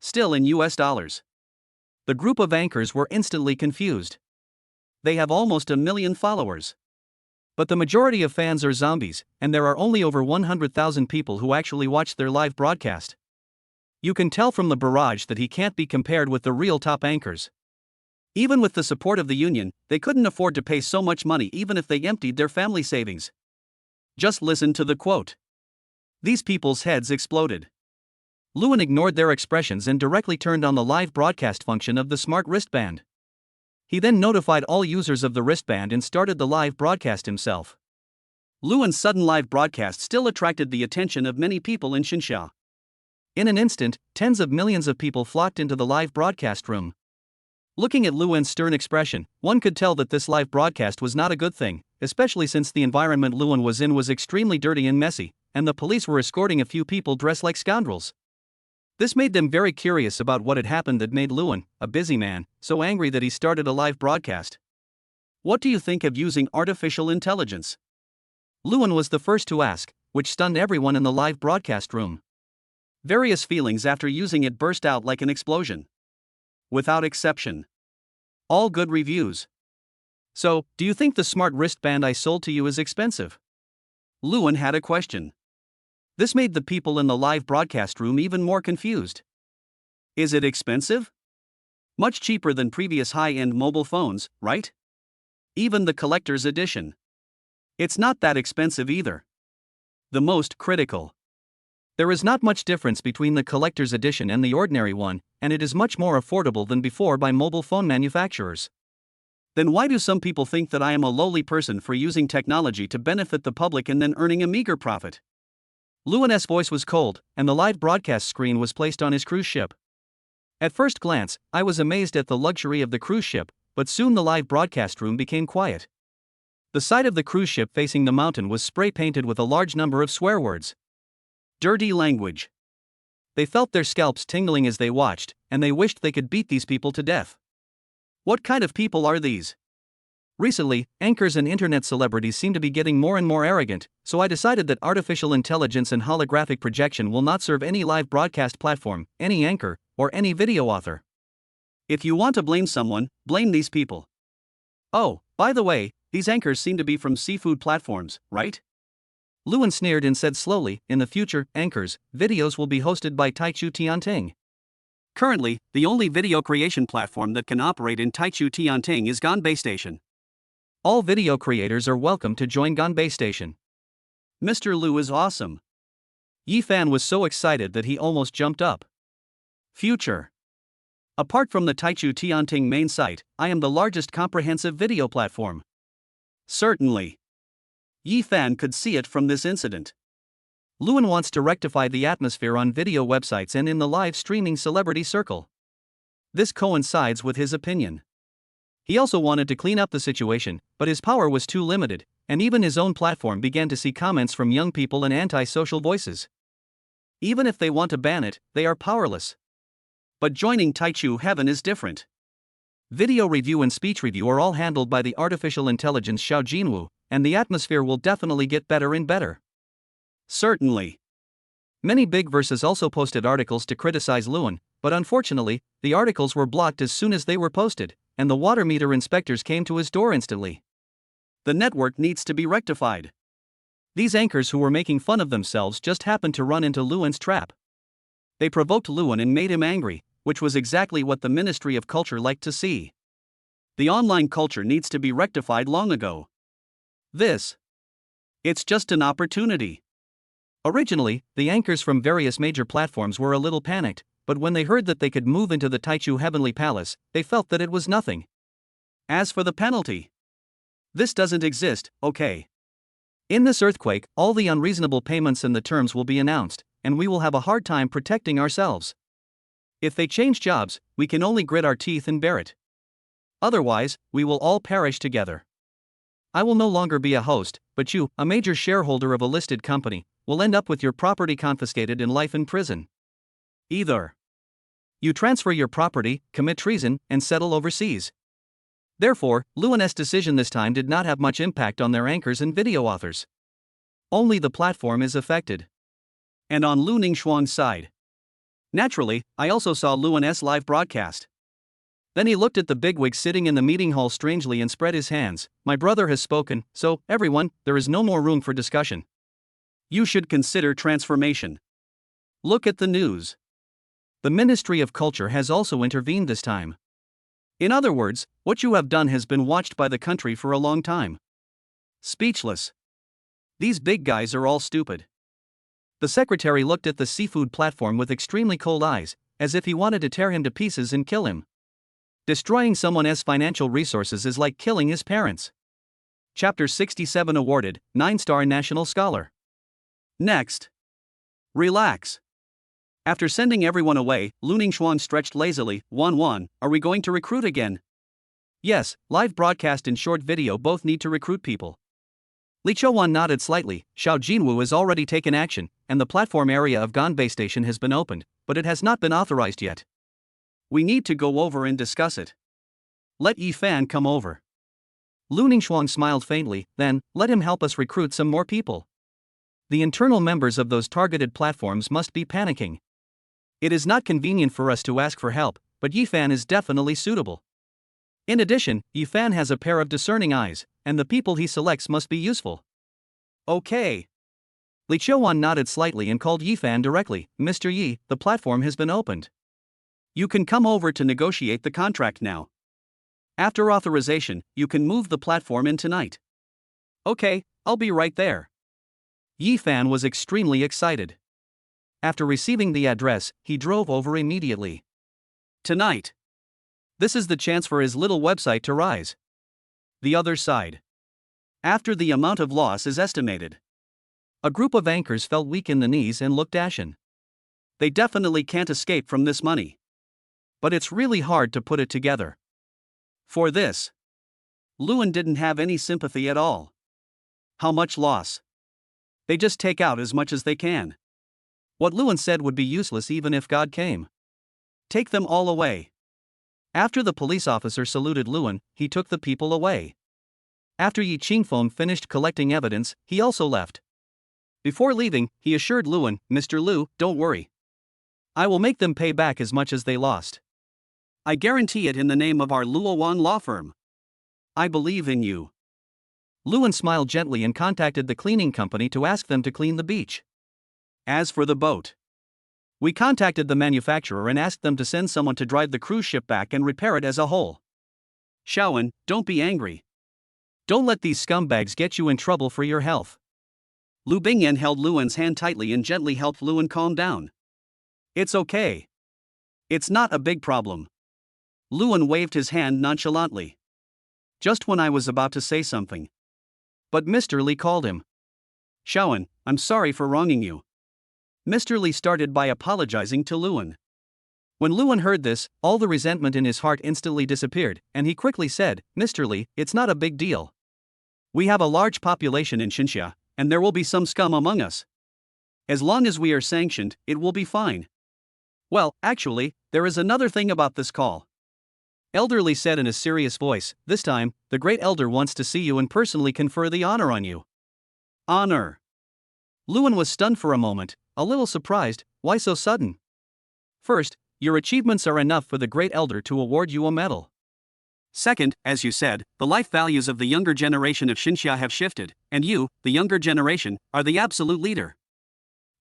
Still in US dollars. The group of anchors were instantly confused. They have almost 1 million followers. But the majority of fans are zombies, and there are only over 100,000 people who actually watch their live broadcast. You can tell from the barrage that he can't be compared with the real top anchors. Even with the support of the union, they couldn't afford to pay so much money even if they emptied their family savings. Just listen to the quote. These people's heads exploded. Luan ignored their expressions and directly turned on the live broadcast function of the smart wristband. He then notified all users of the wristband and started the live broadcast himself. Luan's sudden live broadcast still attracted the attention of many people in Xinxia. In an instant, tens of millions of people flocked into the live broadcast room. Looking at Luan's stern expression, one could tell that this live broadcast was not a good thing, especially since the environment Luan was in was extremely dirty and messy, and the police were escorting a few people dressed like scoundrels. This made them very curious about what had happened that made Luan, a busy man, so angry that he started a live broadcast. What do you think of using artificial intelligence? Luan was the first to ask, which stunned everyone in the live broadcast room. Various feelings after using it burst out like an explosion. Without exception. All good reviews. So, do you think the smart wristband I sold to you is expensive? Luan had a question. This made the people in the live broadcast room even more confused. Is it expensive? Much cheaper than previous high-end mobile phones, right? Even the collector's edition. It's not that expensive either. The most critical. There is not much difference between the collector's edition and the ordinary one, and it is much more affordable than before by mobile phone manufacturers. Then why do some people think that I am a lowly person for using technology to benefit the public and then earning a meager profit? Luan's voice was cold, and the live broadcast screen was placed on his cruise ship. At first glance, I was amazed at the luxury of the cruise ship, but soon the live broadcast room became quiet. The side of the cruise ship facing the mountain was spray painted with a large number of swear words. Dirty language. They felt their scalps tingling as they watched, and they wished they could beat these people to death. What kind of people are these? Recently, anchors and internet celebrities seem to be getting more and more arrogant, so I decided that artificial intelligence and holographic projection will not serve any live broadcast platform, any anchor, or any video author. If you want to blame someone, blame these people. Oh, by the way, these anchors seem to be from seafood platforms, right? Luan sneered and said slowly, in the future, anchors, videos will be hosted by Taichu Tianting. Currently, the only video creation platform that can operate in Taichu Tianting is Ganbei Station. All video creators are welcome to join Ganbei Station. Mr. Lu is awesome. Yi Fan was so excited that he almost jumped up. Future. Apart from the Taichu Tianting main site, I am the largest comprehensive video platform. Certainly. Yi Fan could see it from this incident. Luan wants to rectify the atmosphere on video websites and in the live streaming celebrity circle. This coincides with his opinion. He also wanted to clean up the situation, but his power was too limited, and even his own platform began to see comments from young people and anti-social voices. Even if they want to ban it, they are powerless. But joining Taichu Heaven is different. Video review and speech review are all handled by the artificial intelligence Xiao Jinwu, and the atmosphere will definitely get better and better. Certainly. Many big verses also posted articles to criticize Luan, but unfortunately, the articles were blocked as soon as they were posted, and the water meter inspectors came to his door instantly. The network needs to be rectified. These anchors who were making fun of themselves just happened to run into Luan's trap. They provoked Luan and made him angry, which was exactly what the Ministry of Culture liked to see. The online culture needs to be rectified long ago. It's just an opportunity. Originally, the anchors from various major platforms were a little panicked, but when they heard that they could move into the Taichu Heavenly Palace, they felt that it was nothing. As for the penalty, this doesn't exist, okay? In this earthquake, all the unreasonable payments and the terms will be announced, and we will have a hard time protecting ourselves. If they change jobs, we can only grit our teeth and bear it. Otherwise, we will all perish together. I will no longer be a host, but you, a major shareholder of a listed company, will end up with your property confiscated and life in prison. Either you transfer your property, commit treason, and settle overseas. Therefore, Luan's decision this time did not have much impact on their anchors and video authors. Only the platform is affected. And on Lu Ningxuang's side. Naturally, I also saw Luan's live broadcast. Then he looked at the bigwig sitting in the meeting hall strangely and spread his hands. My brother has spoken, so, everyone, there is no more room for discussion. You should consider transformation. Look at the news. The Ministry of Culture has also intervened this time. In other words, what you have done has been watched by the country for a long time. Speechless. These big guys are all stupid. The secretary looked at the seafood platform with extremely cold eyes, as if he wanted to tear him to pieces and kill him. Destroying someone's financial resources is like killing his parents. Chapter 67 awarded, 9-star National Scholar. Next. Relax. After sending everyone away, Lu Ningxuang stretched lazily. 1-1, are we going to recruit again? Yes, live broadcast and short video both need to recruit people. Li Chouan nodded slightly. Xiao Jinwu has already taken action, and the platform area of Ganbei Station has been opened, but it has not been authorized yet. We need to go over and discuss it. Let Yi Fan come over. Lu Ningxuang smiled faintly, then, let him help us recruit some more people. The internal members of those targeted platforms must be panicking. It is not convenient for us to ask for help, but Yi Fan is definitely suitable. In addition, Yi Fan has a pair of discerning eyes, and the people he selects must be useful. Okay. Li Chouan nodded slightly and called Yi Fan directly. Mr. Yi, the platform has been opened. You can come over to negotiate the contract now. After authorization, you can move the platform in tonight. Okay, I'll be right there. Yi Fan was extremely excited. After receiving the address, he drove over immediately. Tonight. This is the chance for his little website to rise. The other side. After the amount of loss is estimated. A group of anchors felt weak in the knees and looked ashen. They definitely can't escape from this money. But it's really hard to put it together. For this, Luan didn't have any sympathy at all. How much loss? They just take out as much as they can. What Luan said would be useless even if God came. Take them all away. After the police officer saluted Luan, he took the people away. After Yi Qingfeng finished collecting evidence, he also left. Before leaving, he assured Luan, Mr. Lu, don't worry. I will make them pay back as much as they lost. I guarantee it in the name of our Luowan law firm. I believe in you. Luan smiled gently and contacted the cleaning company to ask them to clean the beach. As for the boat, we contacted the manufacturer and asked them to send someone to drive the cruise ship back and repair it as a whole. Xiaowen, don't be angry. Don't let these scumbags get you in trouble for your health. Lu Bingyan held Luan's hand tightly and gently helped Luan calm down. It's okay. It's not a big problem. Luan waved his hand nonchalantly. Just when I was about to say something. But Mr. Li called him. Xiaowen, I'm sorry for wronging you. Mr. Li started by apologizing to Luan. When Luan heard this, all the resentment in his heart instantly disappeared, and he quickly said, Mr. Li, it's not a big deal. We have a large population in Xinxia, and there will be some scum among us. As long as we are sanctioned, it will be fine. Well, actually, there is another thing about this call. Elder Li said in a serious voice, this time, the Great Elder wants to see you and personally confer the honor on you. Honor. Luan was stunned for a moment, a little surprised. Why so sudden? First, your achievements are enough for the Great Elder to award you a medal. Second, as you said, the life values of the younger generation of Xinxia have shifted, and you, the younger generation, are the absolute leader.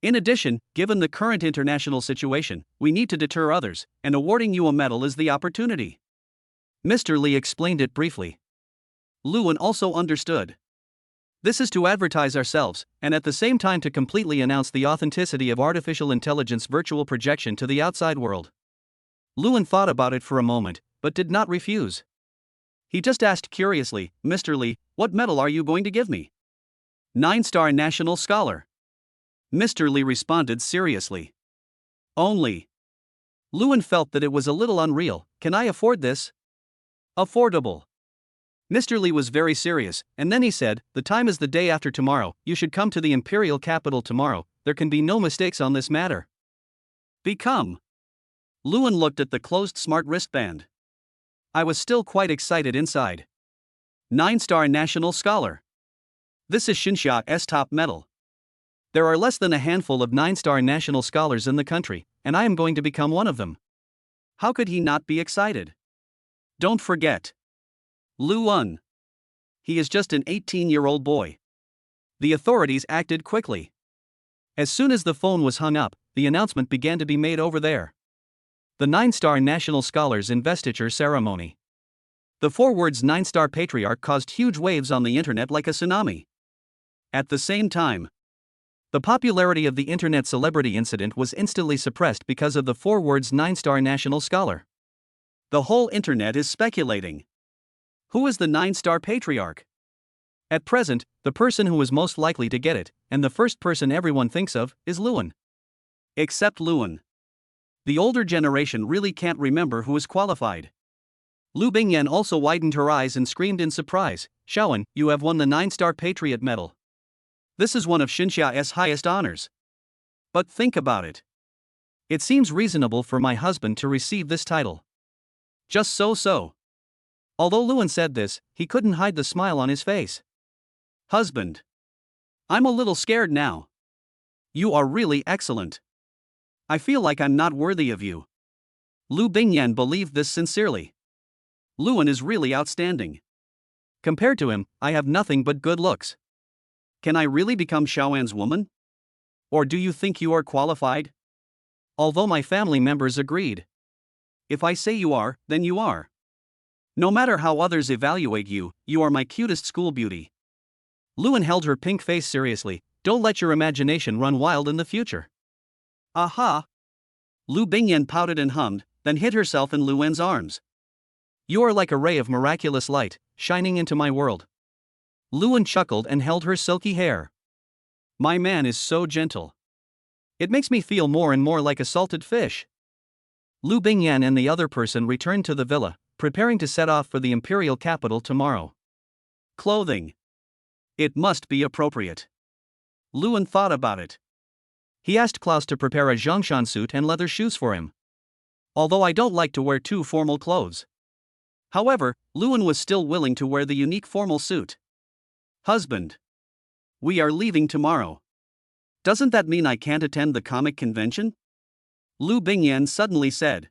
In addition, given the current international situation, we need to deter others, and awarding you a medal is the opportunity. Mr. Li explained it briefly. Luan also understood. This is to advertise ourselves, and at the same time to completely announce the authenticity of artificial intelligence virtual projection to the outside world. Luan thought about it for a moment, but did not refuse. He just asked curiously, Mr. Li, what medal are you going to give me? 9-star National Scholar. Mr. Li responded seriously. Only. Luan felt that it was a little unreal. Can I afford this? Affordable. Mr. Li was very serious, and then he said, the time is the day after tomorrow, you should come to the imperial capital tomorrow, there can be no mistakes on this matter. Become. Luan looked at the closed smart wristband. I was still quite excited inside. 9-star National Scholar. This is Xinxia's top medal. There are less than a handful of 9-star National Scholars in the country, and I am going to become one of them. How could he not be excited? Don't forget. Luan. He is just an 18-year-old boy. The authorities acted quickly. As soon as the phone was hung up, the announcement began to be made over there. The 9-star National Scholars Investiture Ceremony. The 4 words 9-star Patriarch caused huge waves on the internet like a tsunami. At the same time, the popularity of the internet celebrity incident was instantly suppressed because of the 4 words 9-star National Scholar. The whole internet is speculating. Who is the 9-star Patriarch? At present, the person who is most likely to get it, and the first person everyone thinks of, is Luan. Except Luan. The older generation really can't remember who is qualified. Lu Bingyan also widened her eyes and screamed in surprise, Xiaowen, you have won the 9-star Patriot Medal. This is one of Xinxia's highest honors. But think about it. It seems reasonable for my husband to receive this title. Just so. Although Luan said this, he couldn't hide the smile on his face. Husband. I'm a little scared now. You are really excellent. I feel like I'm not worthy of you. Lu Bingyan believed this sincerely. Luan is really outstanding. Compared to him, I have nothing but good looks. Can I really become Xiaowen's woman? Or do you think you are qualified? Although my family members agreed. If I say you are, then you are. No matter how others evaluate you, you are my cutest school beauty. Luan held her pink face seriously. Don't let your imagination run wild in the future. Aha! Lu Bingyan pouted and hummed, then hid herself in Luan's arms. You are like a ray of miraculous light, shining into my world. Luan chuckled and held her silky hair. My man is so gentle. It makes me feel more and more like a salted fish. Lu Bingyan and the other person returned to the villa, preparing to set off for the imperial capital tomorrow. Clothing. It must be appropriate. Luan thought about it. He asked Klaus to prepare a Zhongshan suit and leather shoes for him. Although I don't like to wear too formal clothes. However, Luan was still willing to wear the unique formal suit. Husband. We are leaving tomorrow. Doesn't that mean I can't attend the comic convention? Lu Bingyan suddenly said.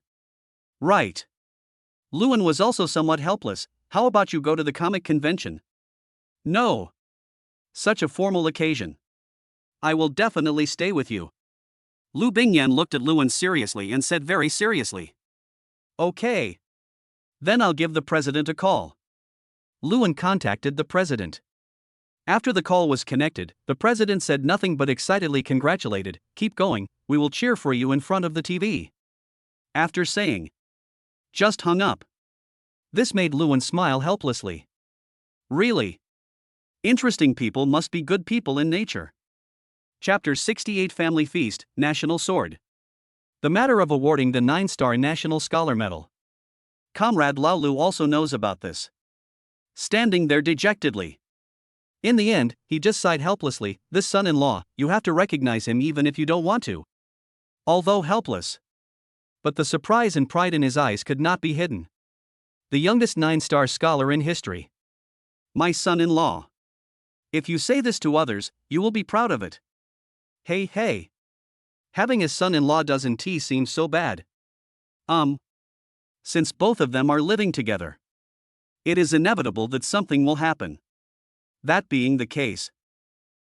Right. Luan was also somewhat helpless. How about you go to the comic convention? No. Such a formal occasion. I will definitely stay with you. Lu Bingyan looked at Luan seriously and said very seriously. Okay. Then I'll give the president a call. Luan contacted the president. After the call was connected, the president said nothing but excitedly congratulated, "Keep going, we will cheer for you in front of the TV." After saying, just hung up. This made Luan smile helplessly. Really? Interesting people must be good people in nature. Chapter 68 Family Feast, National Sword. The matter of awarding the 9-star National Scholar Medal. Comrade Lao Lu also knows about this. Standing there dejectedly. In the end, he just sighed helplessly, this son-in-law, you have to recognize him even if you don't want to. Although helpless. But the surprise and pride in his eyes could not be hidden. The youngest 9-star scholar in history. My son-in-law. If you say this to others, you will be proud of it. Hey. Having a son-in-law doesn't seem so bad. Since both of them are living together, it is inevitable that something will happen. That being the case,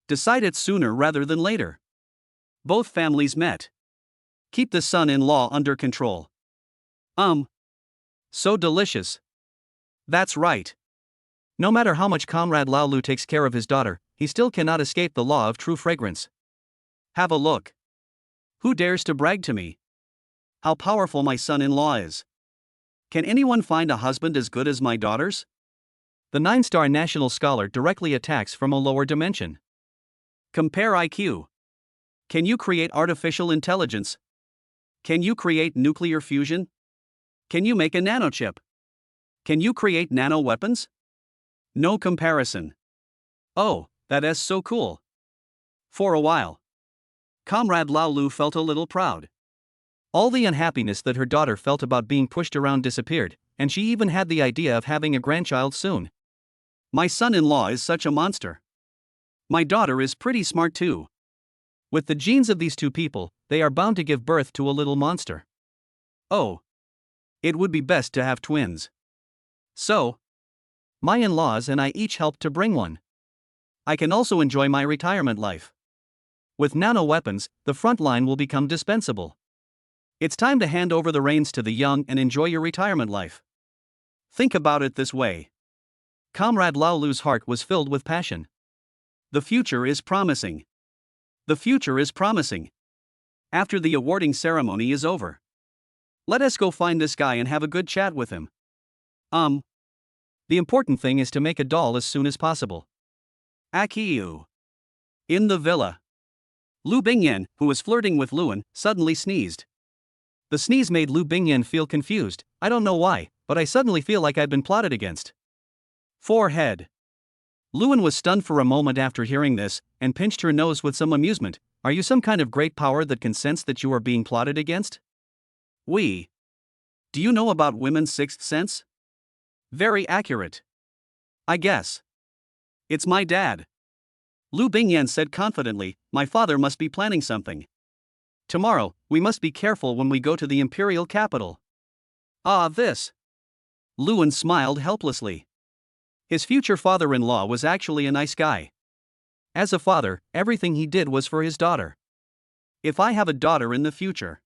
decide it sooner rather than later. Both families met. Keep the son-in-law under control. So delicious. That's right. No matter how much Comrade Lao Lu takes care of his daughter, he still cannot escape the law of true fragrance. Have a look. Who dares to brag to me? How powerful my son-in-law is. Can anyone find a husband as good as my daughter's? The 9-star national scholar directly attacks from a lower dimension. Compare IQ. Can you create artificial intelligence? Can you create nuclear fusion? Can you make a nanochip? Can you create nano weapons? No comparison. Oh, that is so cool. For a while, Comrade Lao Lu felt a little proud. All the unhappiness that her daughter felt about being pushed around disappeared, and she even had the idea of having a grandchild soon. My son-in-law is such a monster. My daughter is pretty smart too. With the genes of these two people, they are bound to give birth to a little monster. Oh. It would be best to have twins. So, my in-laws and I each helped to bring one. I can also enjoy my retirement life. With nano weapons, the front line will become dispensable. It's time to hand over the reins to the young and enjoy your retirement life. Think about it this way. Comrade Lao Lu's heart was filled with passion. The future is promising. The future is promising. After the awarding ceremony is over, let us go find this guy and have a good chat with him. The important thing is to make a doll as soon as possible. Akiyu. In the villa. Lu Bingyan, who was flirting with Luan, suddenly sneezed. The sneeze made Lu Bingyan feel confused. I don't know why, but I suddenly feel like I've been plotted against. Forehead. Luan was stunned for a moment after hearing this, and pinched her nose with some amusement. Are you some kind of great power that can sense that you are being plotted against? Do you know about women's sixth sense? Very accurate. I guess. It's my dad. Lu Bingyan said confidently, my father must be planning something. Tomorrow, we must be careful when we go to the imperial capital. This. Luan smiled helplessly. His future father-in-law was actually a nice guy. As a father, everything he did was for his daughter. If I have a daughter in the future,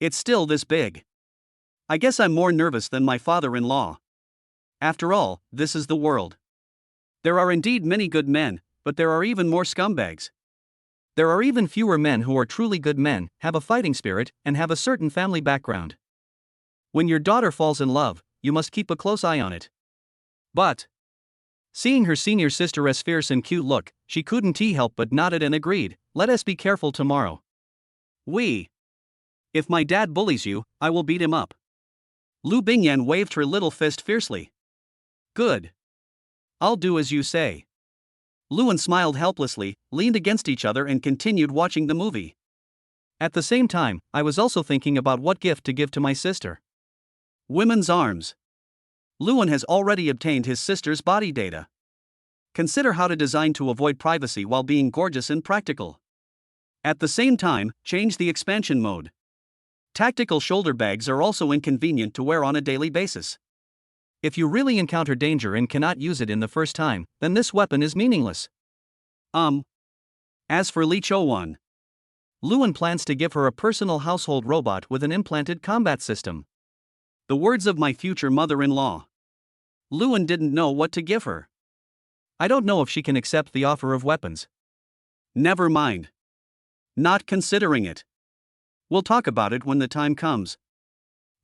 it's still this big. I guess I'm more nervous than my father-in-law. After all, this is the world. There are indeed many good men, but there are even more scumbags. There are even fewer men who are truly good men, have a fighting spirit, and have a certain family background. When your daughter falls in love, you must keep a close eye on it. But, seeing her senior sister's fierce and cute look, she couldn't help but nodded and agreed, let us be careful tomorrow. If my dad bullies you, I will beat him up. Lu Bingyan waved her little fist fiercely. Good. I'll do as you say. Luan smiled helplessly, leaned against each other and continued watching the movie. At the same time, I was also thinking about what gift to give to my sister. Women's arms. Luan has already obtained his sister's body data. Consider how to design to avoid privacy while being gorgeous and practical. At the same time, change the expansion mode. Tactical shoulder bags are also inconvenient to wear on a daily basis. If you really encounter danger and cannot use it in the first time, then this weapon is meaningless. As for Li Chouan, Luan plans to give her a personal household robot with an implanted combat system. The words of my future mother-in-law. Luan didn't know what to give her. I don't know if she can accept the offer of weapons. Never mind. Not considering it. We'll talk about it when the time comes.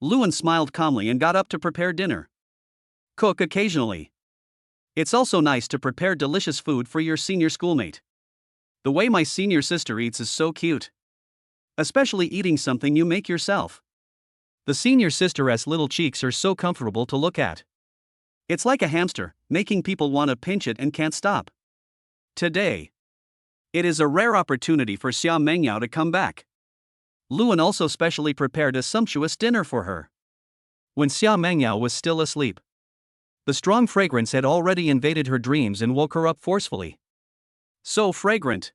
Luan smiled calmly and got up to prepare dinner. Cook occasionally. It's also nice to prepare delicious food for your senior schoolmate. The way my senior sister eats is so cute. Especially eating something you make yourself. The senior sister's little cheeks are so comfortable to look at. It's like a hamster, making people want to pinch it and can't stop. Today, it is a rare opportunity for Xia Mengyao to come back. Luan also specially prepared a sumptuous dinner for her. When Xia Mengyao was still asleep, the strong fragrance had already invaded her dreams and woke her up forcefully. So fragrant.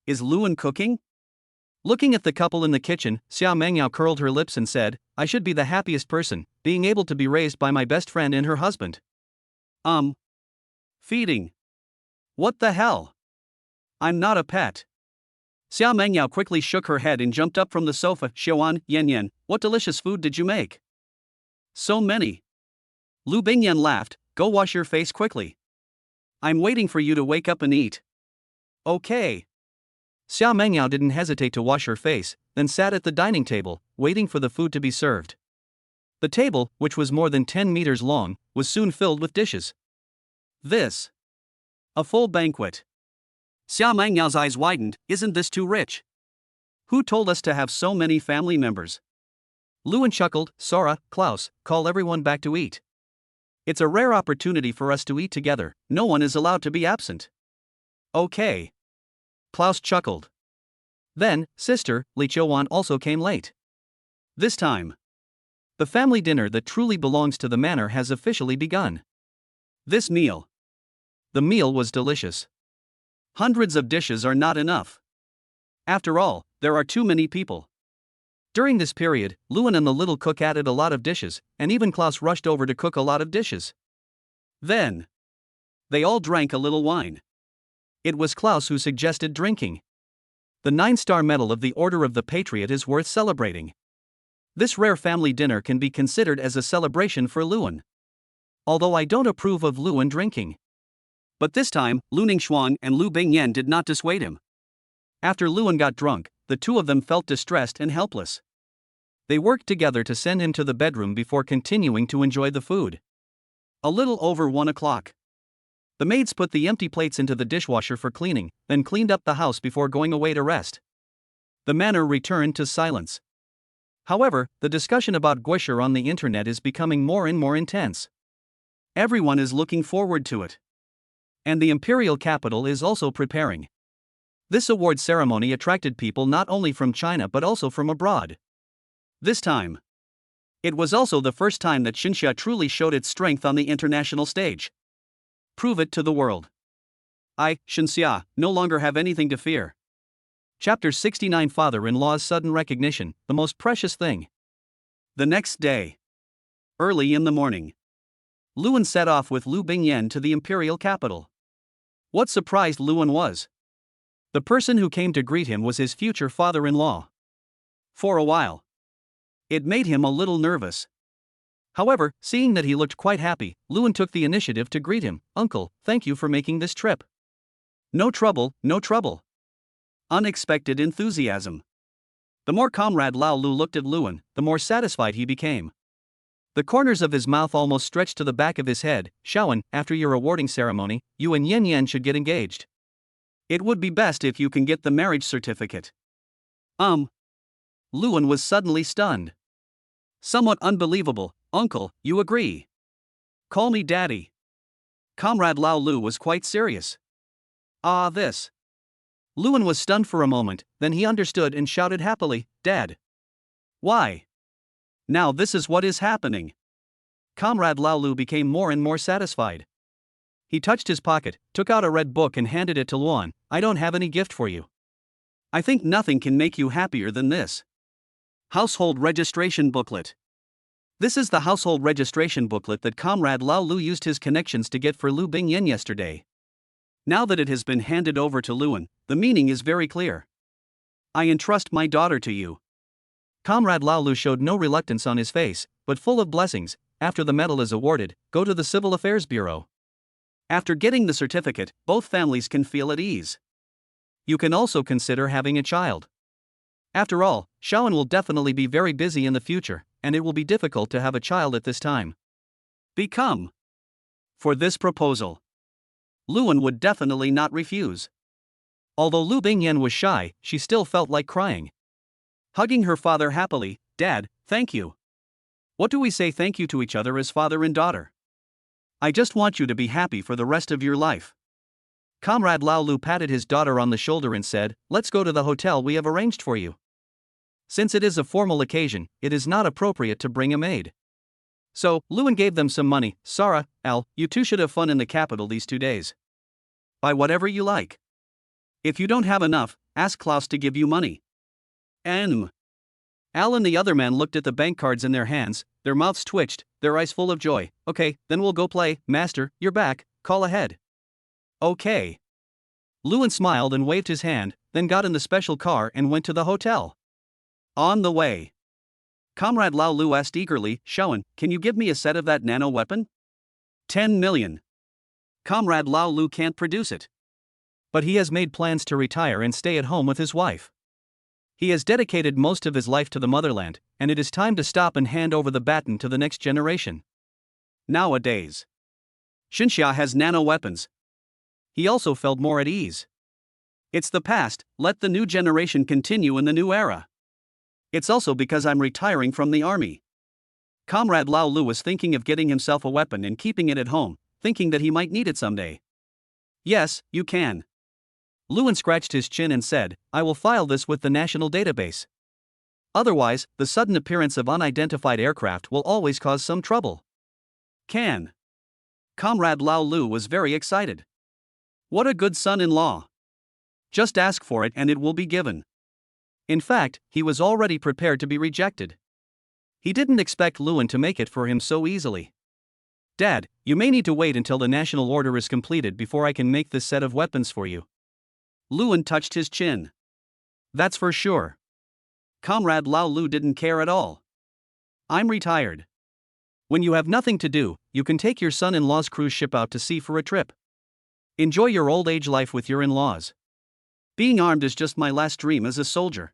Is Luan cooking? Looking at the couple in the kitchen, Xia Mengyao curled her lips and said, I should be the happiest person, being able to be raised by my best friend and her husband. Feeding. What the hell? I'm not a pet. Xia Mengyao quickly shook her head and jumped up from the sofa. Xiaoan, Yan, what delicious food did you make? So many. Lu Bingyan laughed, go wash your face quickly. I'm waiting for you to wake up and eat. Okay. Xia Mengyao didn't hesitate to wash her face, then sat at the dining table, waiting for the food to be served. The table, which was more than 10 meters long, was soon filled with dishes. This. A full banquet. Xia Mengyao's eyes widened, isn't this too rich? Who told us to have so many family members? Luan chuckled, Sora, Klaus, call everyone back to eat. It's a rare opportunity for us to eat together, no one is allowed to be absent. Okay. Klaus chuckled. Then, sister, Li Chouan also came late. This time, the family dinner that truly belongs to the manor has officially begun. The meal was delicious. Hundreds of dishes are not enough. After all, there are too many people. During this period, Luan and the little cook added a lot of dishes, and even Klaus rushed over to cook a lot of dishes. Then, they all drank a little wine. It was Klaus who suggested drinking. The 9-star medal of the Order of the Patriot is worth celebrating. This rare family dinner can be considered as a celebration for Luan. Although I don't approve of Luan drinking. But this time, Lu Ningxuan and Lu Bingyan did not dissuade him. After Luan got drunk, the two of them felt distressed and helpless. They worked together to send him to the bedroom before continuing to enjoy the food. A little over 1 o'clock. The maids put the empty plates into the dishwasher for cleaning, then cleaned up the house before going away to rest. The manor returned to silence. However, the discussion about Guisher on the internet is becoming more and more intense. Everyone is looking forward to it. And the imperial capital is also preparing. This award ceremony attracted people not only from China but also from abroad. This time, it was also the first time that Xinxia truly showed its strength on the international stage. Prove it to the world. I, Xinxia, no longer have anything to fear. Chapter 69 Father-in-law's sudden recognition, the most precious thing. The next day, early in the morning, Luan set off with Lu Bingyan to the imperial capital. What surprised Luan was, the person who came to greet him was his future father-in-law. For a while, it made him a little nervous. However, seeing that he looked quite happy, Luan took the initiative to greet him. Uncle, thank you for making this trip. No trouble, no trouble. Unexpected enthusiasm. The more Comrade Lao Lu looked at Luan, the more satisfied he became. The corners of his mouth almost stretched to the back of his head. Shaoan, after your awarding ceremony, you and Yan Yan should get engaged. It would be best if you can get the marriage certificate. Luan was suddenly stunned. Somewhat unbelievable. Uncle, you agree? Call me Daddy. Comrade Lao Lu was quite serious. This. Luan was stunned for a moment, then he understood and shouted happily, Dad. Why? Now this is what is happening. Comrade Lao Lu became more and more satisfied. He touched his pocket, took out a red book and handed it to Luan. I don't have any gift for you. I think nothing can make you happier than this. Household registration booklet. This is the household registration booklet that Comrade Lao Lu used his connections to get for Lu Bingyan yesterday. Now that it has been handed over to Luan, the meaning is very clear. I entrust my daughter to you. Comrade Lao Lu showed no reluctance on his face, but full of blessings. After the medal is awarded, go to the Civil Affairs Bureau. After getting the certificate, both families can feel at ease. You can also consider having a child. After all, Shawan will definitely be very busy in the future, and it will be difficult to have a child at this time. Become. For this proposal, Luan would definitely not refuse. Although Lu Bingyan was shy, she still felt like crying. Hugging her father happily, Dad, thank you. What do we say thank you to each other as father and daughter? I just want you to be happy for the rest of your life. Comrade Lao Lu patted his daughter on the shoulder and said, let's go to the hotel we have arranged for you. Since it is a formal occasion, it is not appropriate to bring a maid. So, Luan gave them some money. Sarah, Al, you two should have fun in the capital these 2 days. Buy whatever you like. If you don't have enough, ask Klaus to give you money. Al and the other man looked at the bank cards in their hands, their mouths twitched, their eyes full of joy. Okay, then we'll go play. Master, you're back, call ahead. Okay. Luan smiled and waved his hand, then got in the special car and went to the hotel. On the way, Comrade Lao Lu asked eagerly, Shawan, can you give me a set of that nano weapon? 10 million. Comrade Lao Lu can't produce it. But he has made plans to retire and stay at home with his wife. He has dedicated most of his life to the motherland, and it is time to stop and hand over the baton to the next generation. Nowadays, Xinxia has nano weapons. He also felt more at ease. It's the past, let the new generation continue in the new era. It's also because I'm retiring from the army. Comrade Lao Lu was thinking of getting himself a weapon and keeping it at home, thinking that he might need it someday. Yes, you can. Luan scratched his chin and said, I will file this with the national database. Otherwise, the sudden appearance of unidentified aircraft will always cause some trouble. Can. Comrade Lao Lu was very excited. What a good son-in-law. Just ask for it and it will be given. In fact, he was already prepared to be rejected. He didn't expect Luan to make it for him so easily. Dad, you may need to wait until the national order is completed before I can make this set of weapons for you. Luan touched his chin. That's for sure. Comrade Lao Lu didn't care at all. I'm retired. When you have nothing to do, you can take your son-in-law's cruise ship out to sea for a trip. Enjoy your old age life with your in-laws. Being armed is just my last dream as a soldier.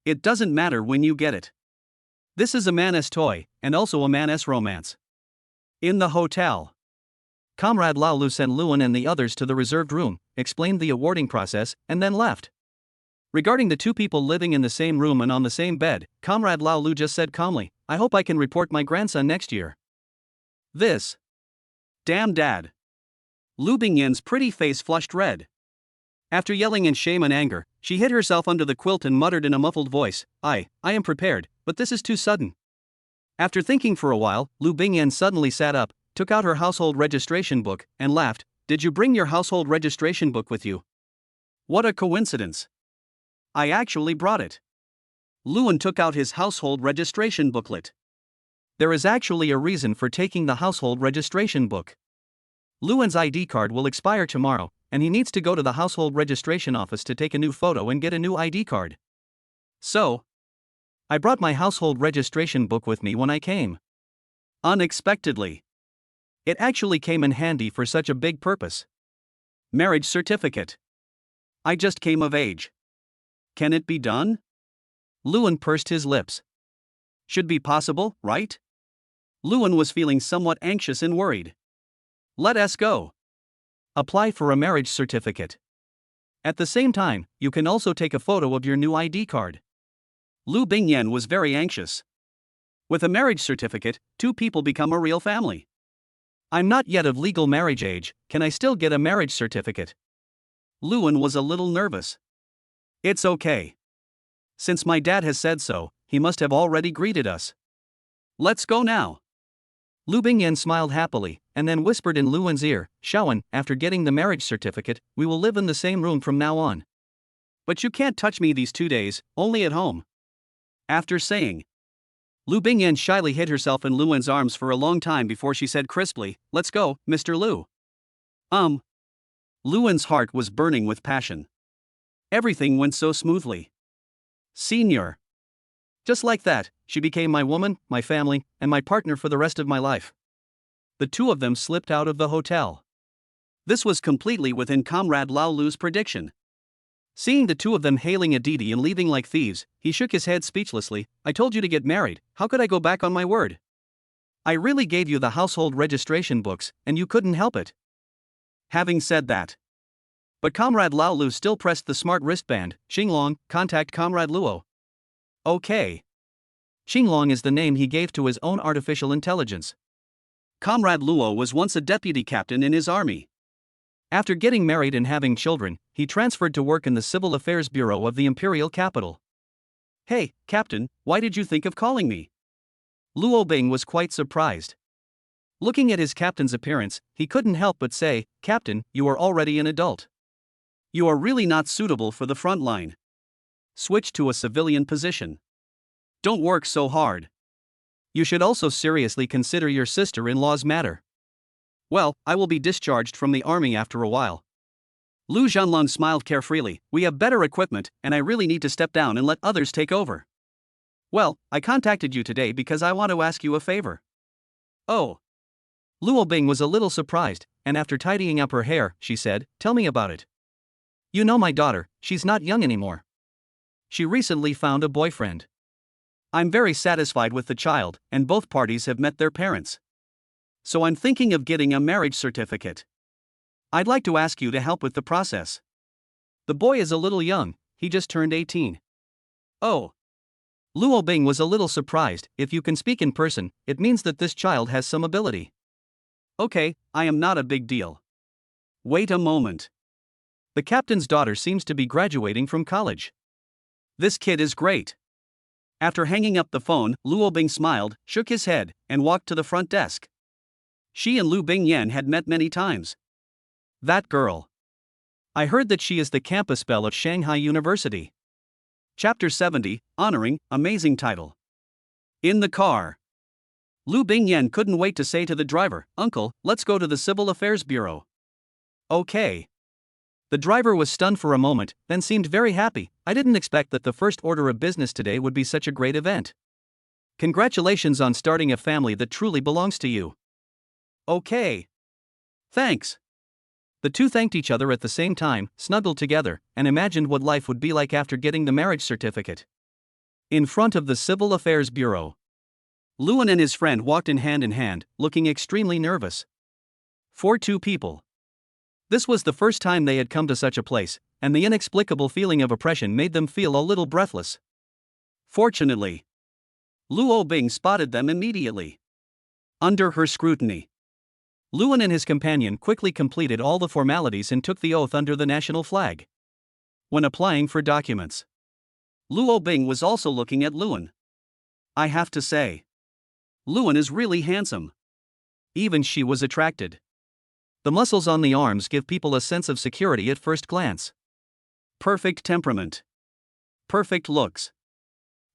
It doesn't matter when you get it. This is a man's toy, and also a man's romance. In the hotel, Comrade Lao Lu sent Luan and the others to the reserved room, explained the awarding process, and then left. Regarding the two people living in the same room and on the same bed, Comrade Lao Lu just said calmly, I hope I can report my grandson next year. This. Damn Dad. Lu Bingyan's pretty face flushed red. After yelling in shame and anger, she hid herself under the quilt and muttered in a muffled voice, I am prepared, but this is too sudden. After thinking for a while, Lu Bingyan suddenly sat up, took out her household registration book, and laughed. Did you bring your household registration book with you? What a coincidence. I actually brought it. Luan took out his household registration booklet. There is actually a reason for taking the household registration book. Luan's ID card will expire tomorrow, and he needs to go to the household registration office to take a new photo and get a new ID card. So, I brought my household registration book with me when I came. Unexpectedly. It actually came in handy for such a big purpose. Marriage certificate. I just came of age. Can it be done? Luan pursed his lips. Should be possible, right? Luan was feeling somewhat anxious and worried. Let us go. Apply for a marriage certificate. At the same time, you can also take a photo of your new ID card. Lu Bingyan was very anxious. With a marriage certificate, two people become a real family. I'm not yet of legal marriage age, can I still get a marriage certificate? Luan was a little nervous. It's okay. Since my dad has said so, he must have already greeted us. Let's go now. Lu Bingyan smiled happily, and then whispered in Luan's ear, Shawan, after getting the marriage certificate, we will live in the same room from now on. But you can't touch me these 2 days, only at home. After saying Lu Bingyan shyly hid herself in Luan's arms for a long time before she said crisply, "Let's go, Mr. Lu." Luan's heart was burning with passion. Everything went so smoothly. Senior. Just like that, she became my woman, my family, and my partner for the rest of my life. The two of them slipped out of the hotel. This was completely within Comrade Lao Lu's prediction. Seeing the two of them hailing Aditi and leaving like thieves, he shook his head speechlessly. "I told you to get married, how could I go back on my word? I really gave you the household registration books, and you couldn't help it." Having said that. But Comrade Lao Lu still pressed the smart wristband. "Xinglong, contact Comrade Luo." Okay. Xinglong is the name he gave to his own artificial intelligence. Comrade Luo was once a deputy captain in his army. After getting married and having children, he transferred to work in the Civil Affairs Bureau of the imperial capital. "Hey, Captain, why did you think of calling me?" Luo Bing was quite surprised. Looking at his captain's appearance, he couldn't help but say, "Captain, you are already an adult. You are really not suitable for the front line. Switch to a civilian position. Don't work so hard. You should also seriously consider your sister-in-law's matter." "Well, I will be discharged from the army after a while." Lu Zhanlong smiled carefreely. "We have better equipment, and I really need to step down and let others take over." "Well, I contacted you today because I want to ask you a favor." "Oh." Luo Bing was a little surprised, and after tidying up her hair, she said, "Tell me about it." "You know my daughter, she's not young anymore. She recently found a boyfriend. I'm very satisfied with the child, and both parties have met their parents. So I'm thinking of getting a marriage certificate. I'd like to ask you to help with the process. The boy is a little young, he just turned 18. "Oh." Luo Bing was a little surprised. "If you can speak in person, it means that this child has some ability." "Okay, I am not a big deal." "Wait a moment. The captain's daughter seems to be graduating from college. This kid is great." After hanging up the phone, Luo Bing smiled, shook his head, and walked to the front desk. She and Lu Bingyan had met many times. "That girl. I heard that she is the campus belle at Shanghai University." Chapter 70, Honoring, amazing title. In the car. Lu Bingyan couldn't wait to say to the driver, "Uncle, let's go to the Civil Affairs Bureau." "Okay." The driver was stunned for a moment, then seemed very happy. "I didn't expect that the first order of business today would be such a great event. Congratulations on starting a family that truly belongs to you." "Okay. Thanks." The two thanked each other at the same time, snuggled together, and imagined what life would be like after getting the marriage certificate. In front of the Civil Affairs Bureau, Luan and his friend walked in hand, looking extremely nervous. For two people. This was the first time they had come to such a place, and the inexplicable feeling of oppression made them feel a little breathless. Fortunately, Luo Bing spotted them immediately. Under her scrutiny, Luan and his companion quickly completed all the formalities and took the oath under the national flag. When applying for documents, Luo Bing was also looking at Luan. I have to say, Luan is really handsome. Even she was attracted. The muscles on the arms give people a sense of security at first glance. Perfect temperament. Perfect looks.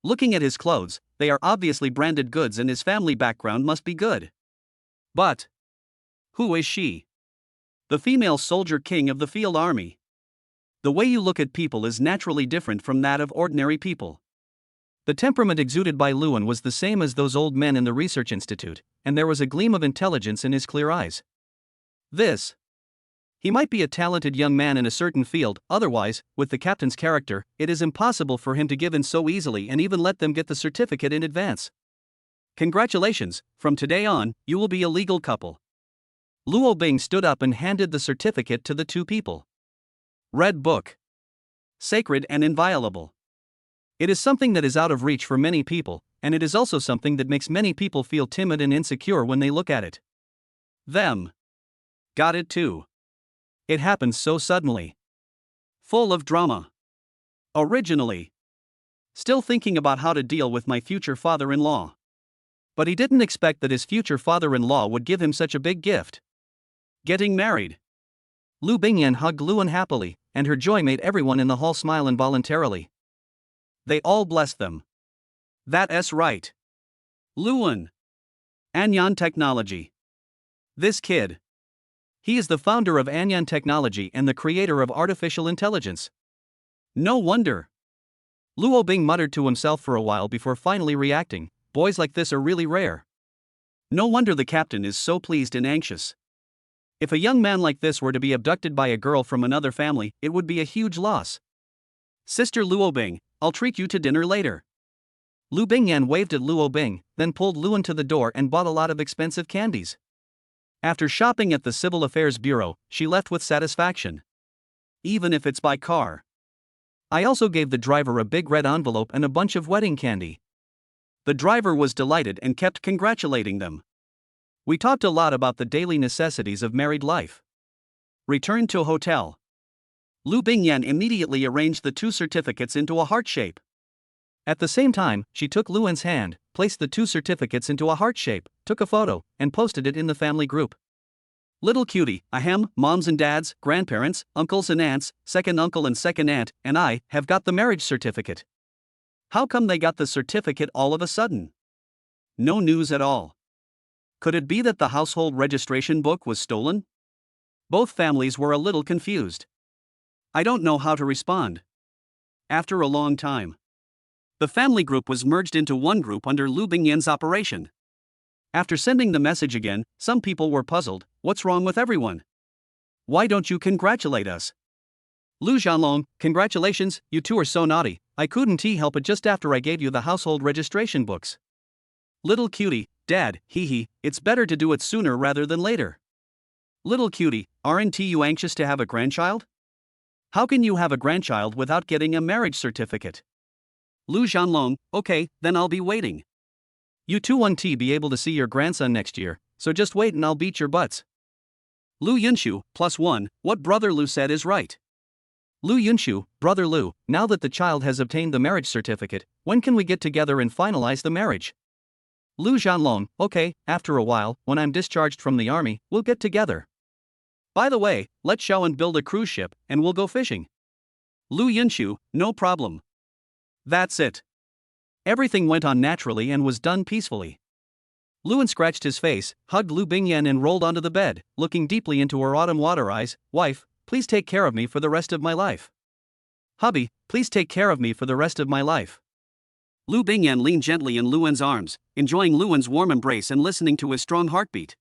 Looking at his clothes, they are obviously branded goods and his family background must be good. But who is she? The female soldier king of the field army. The way you look at people is naturally different from that of ordinary people. The temperament exuded by Luan was the same as those old men in the research institute, and there was a gleam of intelligence in his clear eyes. He might be a talented young man in a certain field, otherwise, with the captain's character, it is impossible for him to give in so easily and even let them get the certificate in advance. Congratulations, from today on, you will be a legal couple. Luo Bing stood up and handed the certificate to the two people. Red Book. Sacred and inviolable. It is something that is out of reach for many people, and it is also something that makes many people feel timid and insecure when they look at it. Them. Got it too. It happened so suddenly. Full of drama. Originally. Still thinking about how to deal with my future father-in-law. But he didn't expect that his future father-in-law would give him such a big gift. Getting married. Lu Bingyan hugged Luan happily, and her joy made everyone in the hall smile involuntarily. They all blessed them. That's right. Luan. Anyan Technology. This kid. He is the founder of Anyan Technology and the creator of artificial intelligence. No wonder. Luo Bing muttered to himself for a while before finally reacting. Boys like this are really rare. No wonder the captain is so pleased and anxious. If a young man like this were to be abducted by a girl from another family, it would be a huge loss. Sister Luo Bing, I'll treat you to dinner later. Lu Bingyan waved at Luo Bing, then pulled Luan to the door and bought a lot of expensive candies. After shopping at the Civil Affairs Bureau, she left with satisfaction. Even if it's by car. I also gave the driver a big red envelope and a bunch of wedding candy. The driver was delighted and kept congratulating them. We talked a lot about the daily necessities of married life. Returned to hotel. Lu Bingyan immediately arranged the 2 certificates into a heart shape. At the same time, she took Luan's hand, placed the 2 certificates into a heart shape, took a photo, and posted it in the family group. Little cutie, ahem, moms and dads, grandparents, uncles and aunts, second uncle and second aunt, and I have got the marriage certificate. How come they got the certificate all of a sudden? No news at all. Could it be that the household registration book was stolen? Both families were a little confused. I don't know how to respond. After a long time, the family group was merged into one group under Lu Bingyan's operation. After sending the message again, some people were puzzled. What's wrong with everyone? Why don't you congratulate us? Lu Zhanlong, congratulations, you two are so naughty. I couldn't help it just after I gave you the household registration books. Little cutie, Dad, hee, it's better to do it sooner rather than later. Little cutie, aren't you anxious to have a grandchild? How can you have a grandchild without getting a marriage certificate? Lu Zhanlong, okay, then I'll be waiting. You two won't be able to see your grandson next year, so just wait and I'll beat your butts. Lu Yunshu, +1, what brother Lu said is right. Lu Yunshu, brother Lu, now that the child has obtained the marriage certificate, when can we get together and finalize the marriage? Lu Zhanlong, okay, after a while, when I'm discharged from the army, we'll get together. By the way, let's show and build a cruise ship, and we'll go fishing. Lu Yunshu, no problem. That's it. Everything went on naturally and was done peacefully. Luan scratched his face, hugged Lu Bingyan and rolled onto the bed, looking deeply into her autumn water eyes. Wife, please take care of me for the rest of my life. Hubby, please take care of me for the rest of my life. Lu Bingyan leaned gently in Luan's arms, enjoying Luan's warm embrace and listening to his strong heartbeat.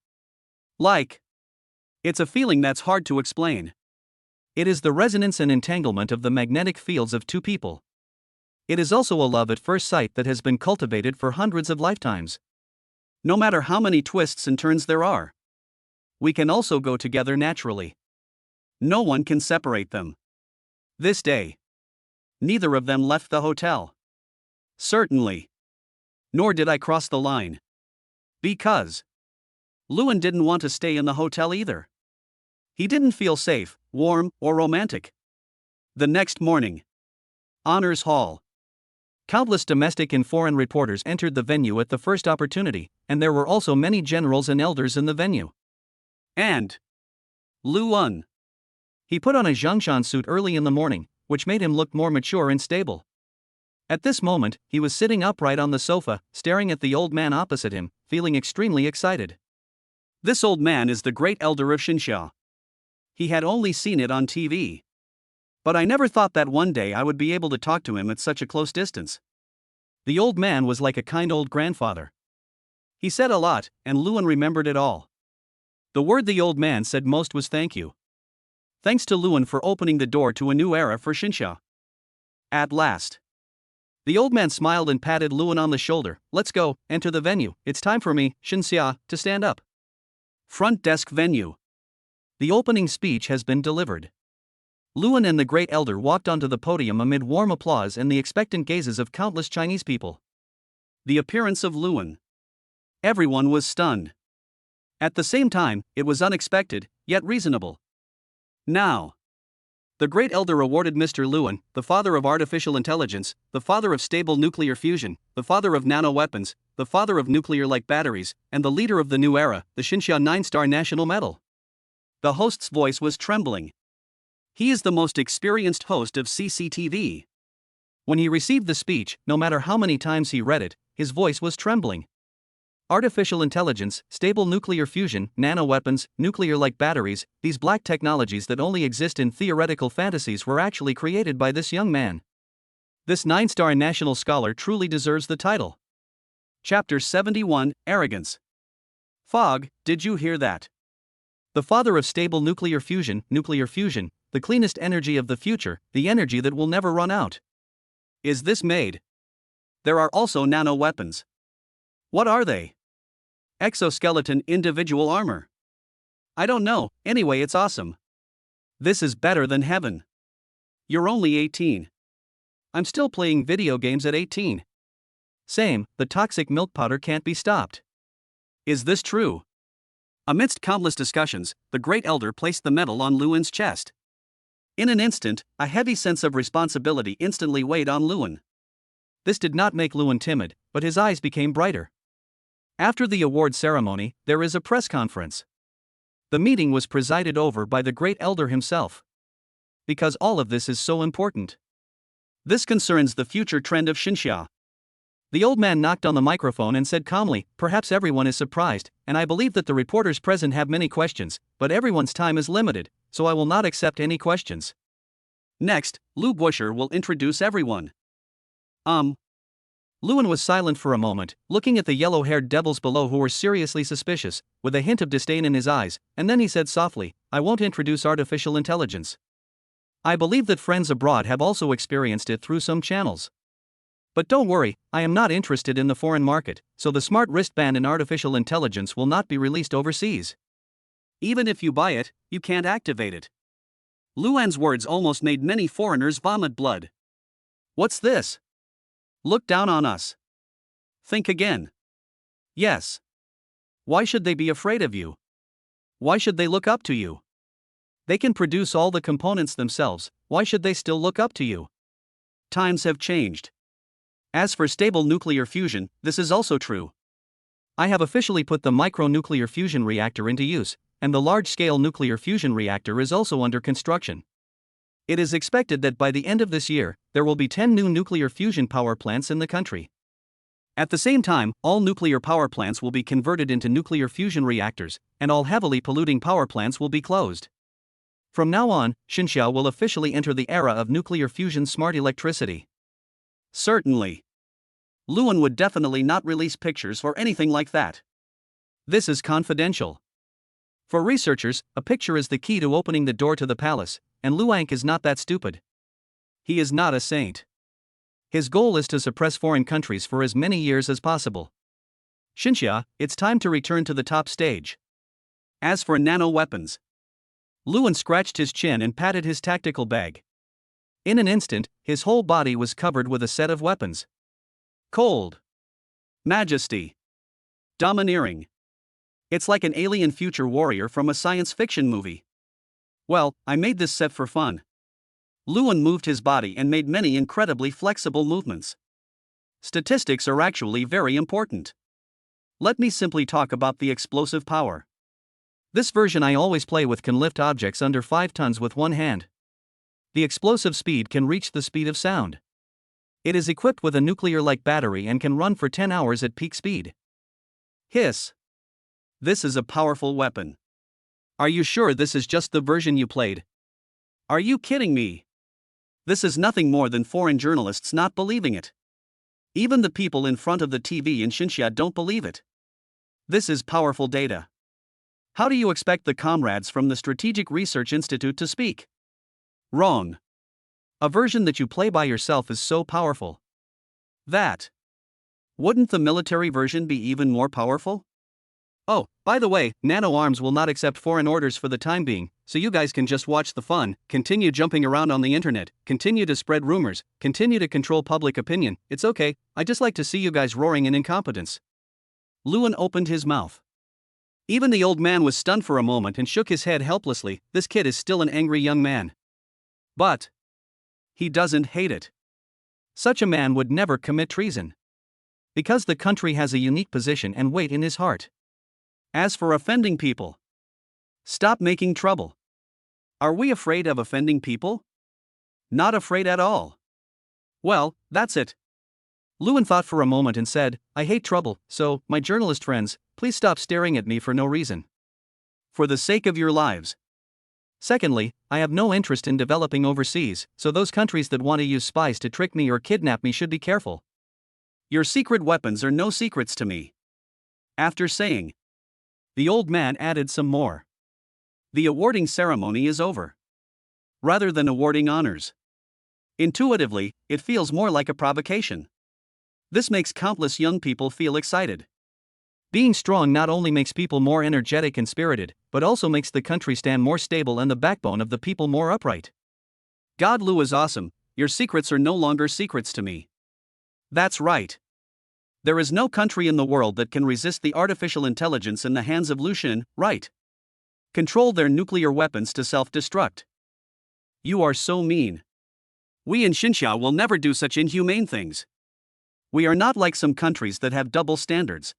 It's a feeling that's hard to explain. It is the resonance and entanglement of the magnetic fields of two people. It is also a love at first sight that has been cultivated for hundreds of lifetimes. No matter how many twists and turns there are, we can also go together naturally. No one can separate them. This day, neither of them left the hotel. Certainly. Nor did I cross the line. Because Luan didn't want to stay in the hotel either. He didn't feel safe, warm, or romantic. The next morning. Honors Hall. Countless domestic and foreign reporters entered the venue at the first opportunity, and there were also many generals and elders in the venue. And Luan. He put on a Zhongshan suit early in the morning, which made him look more mature and stable. At this moment, he was sitting upright on the sofa, staring at the old man opposite him, feeling extremely excited. This old man is the great elder of Xinxia. He had only seen it on TV. But I never thought that one day I would be able to talk to him at such a close distance. The old man was like a kind old grandfather. He said a lot, and Luan remembered it all. The word the old man said most was thank you. Thanks to Luan for opening the door to a new era for Xinxia. At last. The old man smiled and patted Luan on the shoulder. Let's go, enter the venue, it's time for me, Xinxia, to stand up. Front desk venue. The opening speech has been delivered. Luan and the great elder walked onto the podium amid warm applause and the expectant gazes of countless Chinese people. The appearance of Luan. Everyone was stunned. At the same time, it was unexpected, yet reasonable. Now, the great elder awarded Mr. Luan, the father of artificial intelligence, the father of stable nuclear fusion, the father of nanoweapons, the father of nuclear-like batteries, and the leader of the new era, the Xinxia 9-star National Medal. The host's voice was trembling. He is the most experienced host of CCTV. When he received the speech, no matter how many times he read it, his voice was trembling. Artificial intelligence, stable nuclear fusion, nanoweapons, nuclear-like batteries, these black technologies that only exist in theoretical fantasies were actually created by this young man. This 9-star national scholar truly deserves the title. Chapter 71, Arrogance. Fog, did you hear that? The father of stable nuclear fusion, the cleanest energy of the future, the energy that will never run out. Is this made? There are also nano-weapons. What are they? Exoskeleton individual armor. I don't know, anyway it's awesome. This is better than heaven. You're only 18. I'm still playing video games at 18. Same, the toxic milk powder can't be stopped. Is this true? Amidst countless discussions, the great elder placed the medal on Lewin's chest. In an instant, a heavy sense of responsibility instantly weighed on Lewin. This did not make Lewin timid, but his eyes became brighter. After the award ceremony, there is a press conference. The meeting was presided over by the great elder himself. Because all of this is so important. This concerns the future trend of Xinxia. The old man knocked on the microphone and said calmly, perhaps everyone is surprised, and I believe that the reporters present have many questions, but everyone's time is limited, so I will not accept any questions. Next, Lou Buscher will introduce everyone. Lewin was silent for a moment, looking at the yellow-haired devils below who were seriously suspicious, with a hint of disdain in his eyes, and then he said softly, I won't introduce artificial intelligence. I believe that friends abroad have also experienced it through some channels. But don't worry, I am not interested in the foreign market, so the smart wristband in artificial intelligence will not be released overseas. Even if you buy it, you can't activate it. Luan's words almost made many foreigners vomit blood. What's this? Look down on us. Think again. Yes. Why should they be afraid of you? Why should they look up to you? They can produce all the components themselves, why should they still look up to you? Times have changed. As for stable nuclear fusion, this is also true. I have officially put the micronuclear fusion reactor into use, and the large-scale nuclear fusion reactor is also under construction. It is expected that by the end of this year, there will be 10 new nuclear fusion power plants in the country. At the same time, all nuclear power plants will be converted into nuclear fusion reactors, and all heavily polluting power plants will be closed. From now on, Xinxia will officially enter the era of nuclear fusion smart electricity. Certainly. Lewin would definitely not release pictures or anything like that. This is confidential. For researchers, a picture is the key to opening the door to the palace, and Luang is not that stupid. He is not a saint. His goal is to suppress foreign countries for as many years as possible. Xinxia, it's time to return to the top stage. As for nano-weapons, Lewin scratched his chin and patted his tactical bag. In an instant, his whole body was covered with a set of weapons. Cold. Majesty. Domineering. It's like an alien future warrior from a science fiction movie. Well, I made this set for fun. Lewin moved his body and made many incredibly flexible movements. Statistics are actually very important. Let me simply talk about the explosive power. This version I always play with can lift objects under 5 tons with one hand. The explosive speed can reach the speed of sound. It is equipped with a nuclear-like battery and can run for 10 hours at peak speed. Hiss. This is a powerful weapon. Are you sure this is just the version you played? Are you kidding me? This is nothing more than foreign journalists not believing it. Even the people in front of the TV in Xinxia don't believe it. This is powerful data. How do you expect the comrades from the Strategic Research Institute to speak? Wrong. A version that you play by yourself is so powerful. That. Wouldn't the military version be even more powerful? Oh, by the way, Nano Arms will not accept foreign orders for the time being, so you guys can just watch the fun, continue jumping around on the internet, continue to spread rumors, continue to control public opinion. It's okay, I just like to see you guys roaring in incompetence. Lewin opened his mouth. Even the old man was stunned for a moment and shook his head helplessly. This kid is still an angry young man. But he doesn't hate it. Such a man would never commit treason. Because the country has a unique position and weight in his heart. As for offending people, stop making trouble. Are we afraid of offending people? Not afraid at all. Well, that's it. Luan thought for a moment and said, I hate trouble, so, my journalist friends, please stop staring at me for no reason. For the sake of your lives. Secondly, I have no interest in developing overseas, so those countries that want to use spies to trick me or kidnap me should be careful. Your secret weapons are no secrets to me. After saying, the old man added some more. The awarding ceremony is over. Rather than awarding honors. Intuitively, it feels more like a provocation. This makes countless young people feel excited. Being strong not only makes people more energetic and spirited, but also makes the country stand more stable and the backbone of the people more upright. God, Lu is awesome, your secrets are no longer secrets to me. That's right. There is no country in the world that can resist the artificial intelligence in the hands of Lucian, right? Control their nuclear weapons to self-destruct. You are so mean. We in Xinxia will never do such inhumane things. We are not like some countries that have double standards.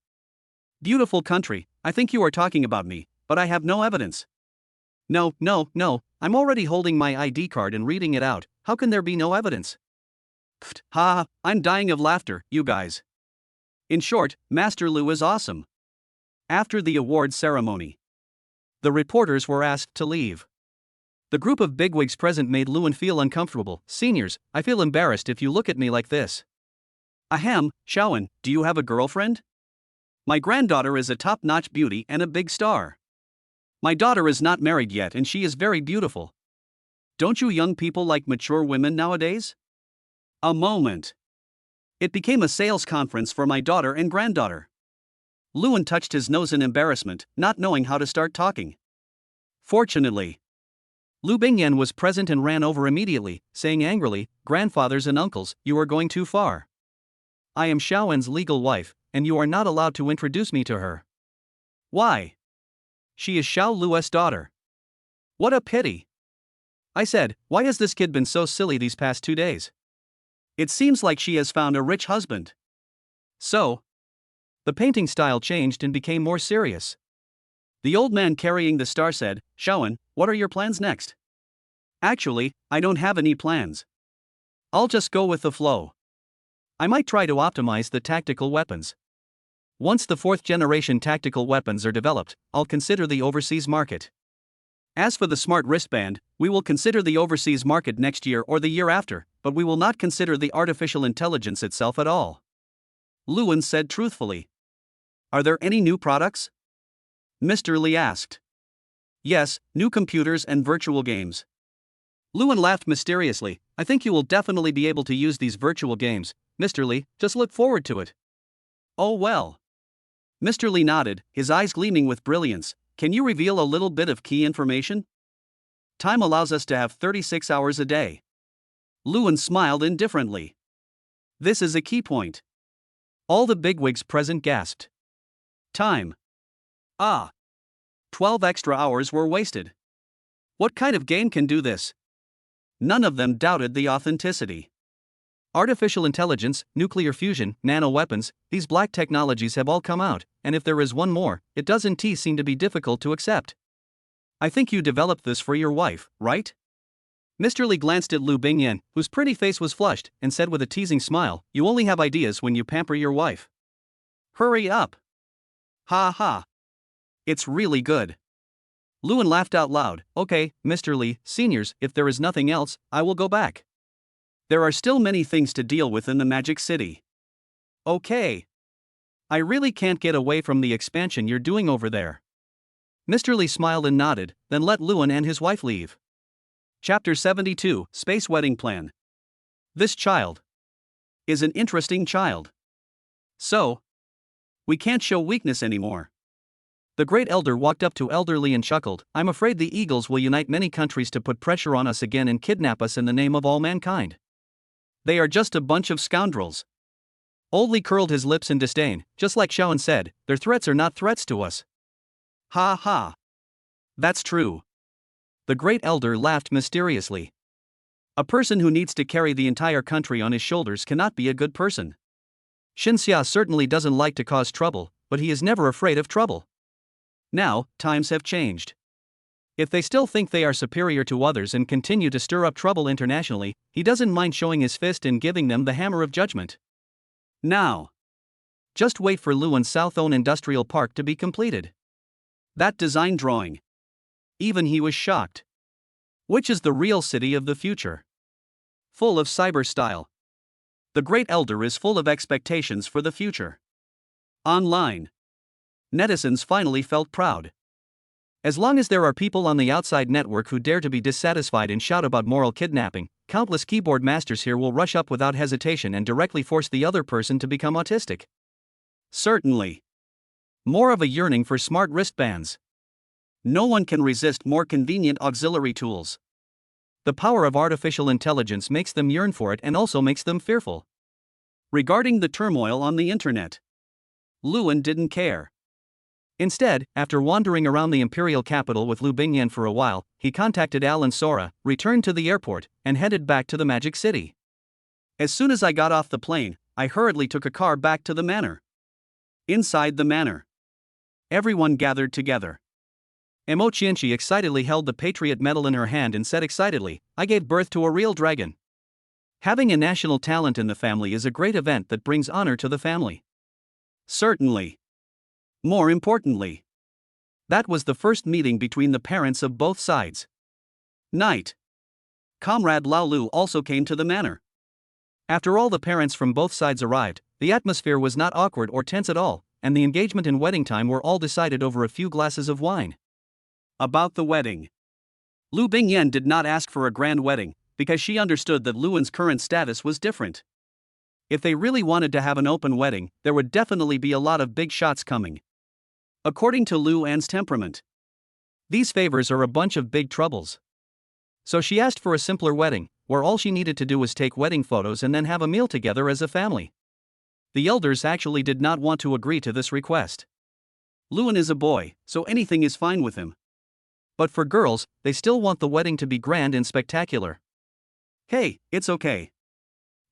Beautiful country, I think you are talking about me, but I have no evidence. No, I'm already holding my ID card and reading it out, how can there be no evidence? Pfft, ha, I'm dying of laughter, you guys. In short, Master Lu is awesome. After the award ceremony, the reporters were asked to leave. The group of bigwigs present made Luan feel uncomfortable. Seniors, I feel embarrassed if you look at me like this. Ahem, Xiaowen, do you have a girlfriend? My granddaughter is a top-notch beauty and a big star. My daughter is not married yet and she is very beautiful. Don't you young people like mature women nowadays? A moment. It became a sales conference for my daughter and granddaughter. Luan touched his nose in embarrassment, not knowing how to start talking. Fortunately, Lu Bingyan was present and ran over immediately, saying angrily, grandfathers and uncles, you are going too far. I am Xiaowen's legal wife, and you are not allowed to introduce me to her. Why? She is Xiao Lu's daughter. What a pity. I said, why has this kid been so silly these past 2 days? It seems like she has found a rich husband. So, the painting style changed and became more serious. The old man carrying the star said, Xiaowen, what are your plans next? Actually, I don't have any plans. I'll just go with the flow. I might try to optimize the tactical weapons. Once the 4th generation tactical weapons are developed, I'll consider the overseas market. As for the smart wristband, we will consider the overseas market next year or the year after, but we will not consider the artificial intelligence itself at all. Luan said truthfully. Are there any new products? Mr. Li asked. Yes, new computers and virtual games. Luan laughed mysteriously. I think you will definitely be able to use these virtual games, Mr. Li, just look forward to it. Oh well. Mr. Li nodded, his eyes gleaming with brilliance. Can you reveal a little bit of key information? Time allows us to have 36 hours a day. Luan smiled indifferently. This is a key point. All the bigwigs present gasped. Time. 12 extra hours were wasted. What kind of game can do this? None of them doubted the authenticity. Artificial intelligence, nuclear fusion, nano-weapons, these black technologies have all come out, and if there is one more, it doesn't seem to be difficult to accept. I think you developed this for your wife, right? Mr. Li glanced at Lu Bingyan, whose pretty face was flushed, and said with a teasing smile, you only have ideas when you pamper your wife. Hurry up. Ha ha. It's really good. Luan laughed out loud. Okay, Mr. Li, seniors, if there is nothing else, I will go back. There are still many things to deal with in the Magic City. Okay. I really can't get away from the expansion you're doing over there. Mr. Li smiled and nodded, then let Luan and his wife leave. Chapter 72, Space Wedding Plan. This child is an interesting child. So, we can't show weakness anymore. The great elder walked up to Elder Li and chuckled, I'm afraid the Eagles will unite many countries to put pressure on us again and kidnap us in the name of all mankind. They are just a bunch of scoundrels. Old Li curled his lips in disdain, just like Xiaowen said, their threats are not threats to us. Ha ha. That's true. The great elder laughed mysteriously. A person who needs to carry the entire country on his shoulders cannot be a good person. Xinxia certainly doesn't like to cause trouble, but he is never afraid of trouble. Now, times have changed. If they still think they are superior to others and continue to stir up trouble internationally, he doesn't mind showing his fist and giving them the hammer of judgment. Now, just wait for Luan's South-owned industrial park to be completed. That design drawing. Even he was shocked. Which is the real city of the future? Full of cyber style. The Great Elder is full of expectations for the future. Online. Netizens finally felt proud. As long as there are people on the outside network who dare to be dissatisfied and shout about moral kidnapping, countless keyboard masters here will rush up without hesitation and directly force the other person to become autistic. Certainly. More of a yearning for smart wristbands. No one can resist more convenient auxiliary tools. The power of artificial intelligence makes them yearn for it and also makes them fearful. Regarding the turmoil on the internet, Luan didn't care. Instead, after wandering around the imperial capital with Lu Bingyan for a while, he contacted Al and Sora, returned to the airport, and headed back to the Magic City. As soon as I got off the plane, I hurriedly took a car back to the manor. Inside the manor, everyone gathered together. Emochienchi excitedly held the Patriot Medal in her hand and said excitedly, "I gave birth to a real dragon." Having a national talent in the family is a great event that brings honor to the family. Certainly. More importantly, that was the first meeting between the parents of both sides. Night. Comrade Lao Lu also came to the manor. After all the parents from both sides arrived, the atmosphere was not awkward or tense at all, and the engagement and wedding time were all decided over a few glasses of wine. About the wedding. Lu Bingyan did not ask for a grand wedding, because she understood that Luan's current status was different. If they really wanted to have an open wedding, there would definitely be a lot of big shots coming. According to Luan's temperament, these favors are a bunch of big troubles. So she asked for a simpler wedding, where all she needed to do was take wedding photos and then have a meal together as a family. The elders actually did not want to agree to this request. Luan is a boy, so anything is fine with him. But for girls, they still want the wedding to be grand and spectacular. Hey, it's okay.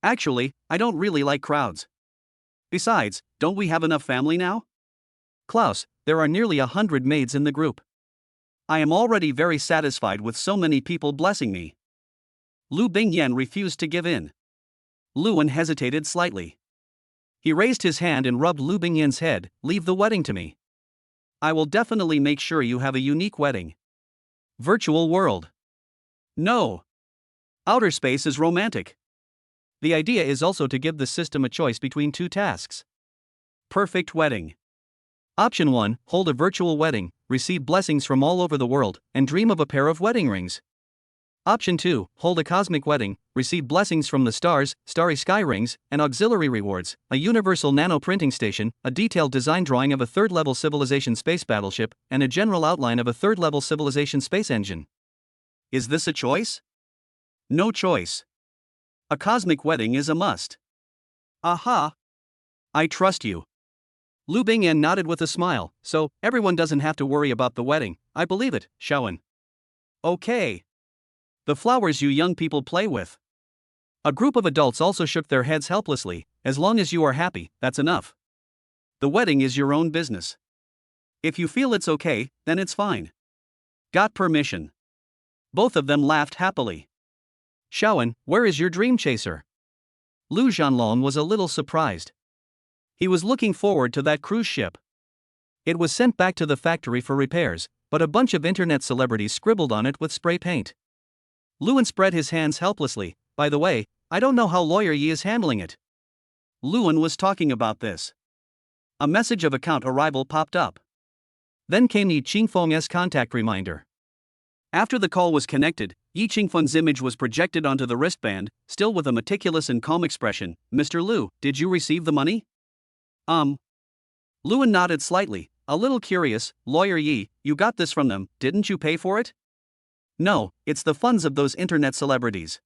Actually, I don't really like crowds. Besides, don't we have enough family now? Klaus, there are nearly 100 maids in the group. I am already very satisfied with so many people blessing me. Lu Bingyan refused to give in. Luan hesitated slightly. He raised his hand and rubbed Lu Bingyan's head. "Leave the wedding to me. I will definitely make sure you have a unique wedding." Virtual world. No. Outer space is romantic. The idea is also to give the system a choice between two tasks. Perfect wedding. Option 1, hold a virtual wedding, receive blessings from all over the world, and dream of a pair of wedding rings. Option 2, hold a cosmic wedding, receive blessings from the stars, starry sky rings, and auxiliary rewards, a universal nano printing station, a detailed design drawing of a third-level civilization space battleship, and a general outline of a third-level civilization space engine. Is this a choice? No choice. A cosmic wedding is a must. Aha! I trust you. Lu Bingyan nodded with a smile, "So, everyone doesn't have to worry about the wedding, I believe it, Shaowen." Okay. The flowers you young people play with. A group of adults also shook their heads helplessly. As long as you are happy, that's enough. The wedding is your own business. If you feel it's okay, then it's fine. Got permission. Both of them laughed happily. Shaowen, where is your dream chaser? Lu Zhanlong was a little surprised. He was looking forward to that cruise ship. It was sent back to the factory for repairs, but a bunch of internet celebrities scribbled on it with spray paint. Luan spread his hands helplessly. By the way, I don't know how Lawyer Yi is handling it. Luan was talking about this. A message of account arrival popped up. Then came Yi Qingfeng's contact reminder. After the call was connected, Yi Qingfeng's image was projected onto the wristband, still with a meticulous and calm expression. "Mr. Lu, did you receive the money?" Luan nodded slightly, a little curious. "Lawyer Yi, you got this from them, didn't you pay for it?" "No, it's the funds of those internet celebrities.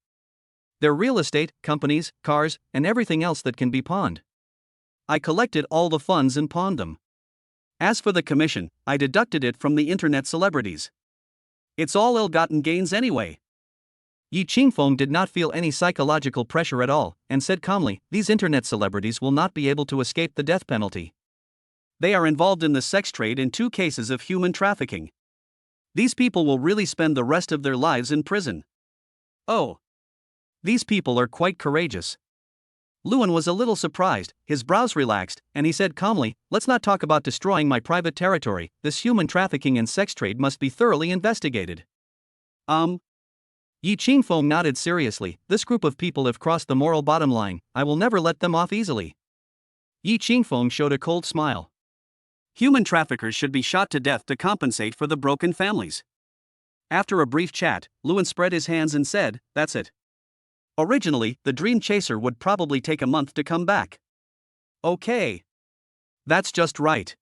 Their real estate, companies, cars, and everything else that can be pawned. I collected all the funds and pawned them. As for the commission, I deducted it from the internet celebrities. It's all ill-gotten gains anyway." Yi Qingfeng did not feel any psychological pressure at all, and said calmly, "These internet celebrities will not be able to escape the death penalty. They are involved in the sex trade in 2 cases of human trafficking. These people will really spend the rest of their lives in prison." Oh. These people are quite courageous. Lewin was a little surprised, his brows relaxed, and he said calmly, "Let's not talk about destroying my private territory. This human trafficking and sex trade must be thoroughly investigated." Yi Qingfeng nodded seriously. "This group of people have crossed the moral bottom line. I will never let them off easily." Yi Qingfeng showed a cold smile. "Human traffickers should be shot to death to compensate for the broken families." After a brief chat, Lewin spread his hands and said, "That's it. Originally, the dream chaser would probably take a month to come back. Okay. That's just right.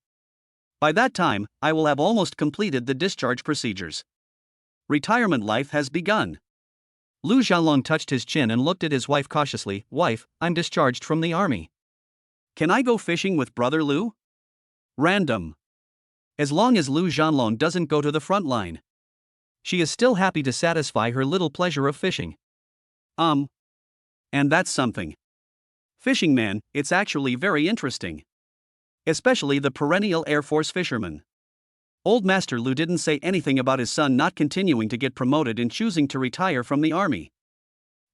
By that time, I will have almost completed the discharge procedures. Retirement life has begun." Lu Xiaolong touched his chin and looked at his wife cautiously. "Wife, I'm discharged from the army. Can I go fishing with Brother Lu?" Random. As long as Lu Xiaolong doesn't go to the front line. She is still happy to satisfy her little pleasure of fishing. And that's something. Fishing, man, it's actually very interesting. Especially the perennial Air Force fisherman. Old Master Lu didn't say anything about his son not continuing to get promoted and choosing to retire from the army.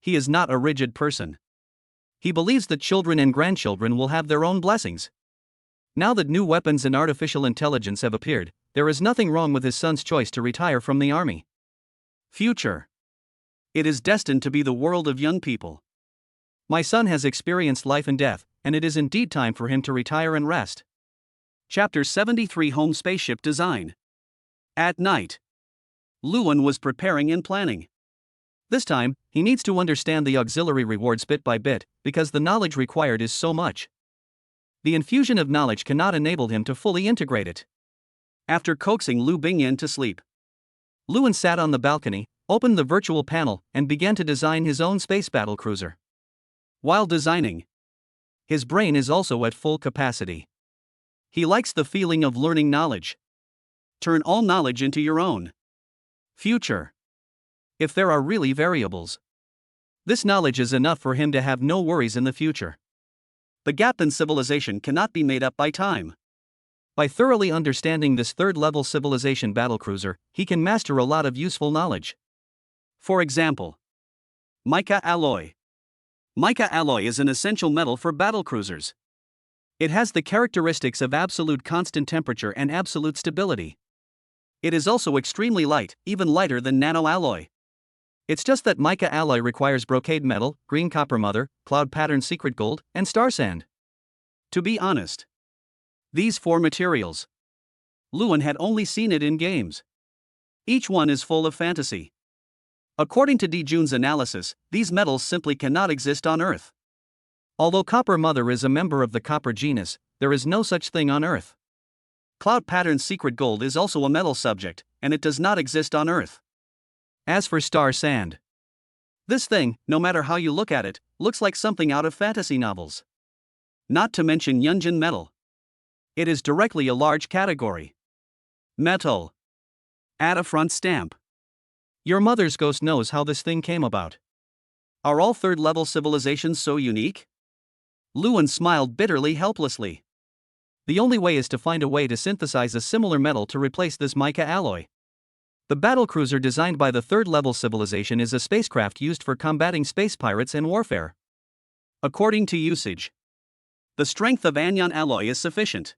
He is not a rigid person. He believes that children and grandchildren will have their own blessings. Now that new weapons and artificial intelligence have appeared, there is nothing wrong with his son's choice to retire from the army. Future. It is destined to be the world of young people. My son has experienced life and death, and it is indeed time for him to retire and rest. Chapter 73 Home Spaceship Design. At night, Lewin was preparing and planning. This time, he needs to understand the auxiliary rewards bit by bit, because the knowledge required is so much. The infusion of knowledge cannot enable him to fully integrate it. After coaxing Lu Bingyan to sleep, Lewin sat on the balcony, opened the virtual panel, and began to design his own space battlecruiser. While designing, his brain is also at full capacity. He likes the feeling of learning knowledge. Turn all knowledge into your own. Future. If there are really variables, this knowledge is enough for him to have no worries in the future. The gap in civilization cannot be made up by time. By thoroughly understanding this third-level civilization battlecruiser, he can master a lot of useful knowledge. For example, mica alloy. Mica alloy is an essential metal for battlecruisers. It has the characteristics of absolute constant temperature and absolute stability. It is also extremely light, even lighter than nanoalloy. It's just that mica alloy requires brocade metal, green copper mother, cloud pattern secret gold, and star sand. To be honest, these four materials, Lewin had only seen it in games. Each one is full of fantasy. According to Dijun's analysis, these metals simply cannot exist on Earth. Although copper mother is a member of the copper genus, there is no such thing on Earth. Cloud pattern secret gold is also a metal subject, and it does not exist on Earth. As for star sand, this thing, no matter how you look at it, looks like something out of fantasy novels. Not to mention Yunjin metal. It is directly a large category. Metal. Add a front stamp. Your mother's ghost knows how this thing came about. Are all third-level civilizations so unique? Lewin smiled bitterly, helplessly. The only way is to find a way to synthesize a similar metal to replace this mica alloy. The battlecruiser designed by the third-level civilization is a spacecraft used for combating space pirates and warfare. According to usage, the strength of anion alloy is sufficient.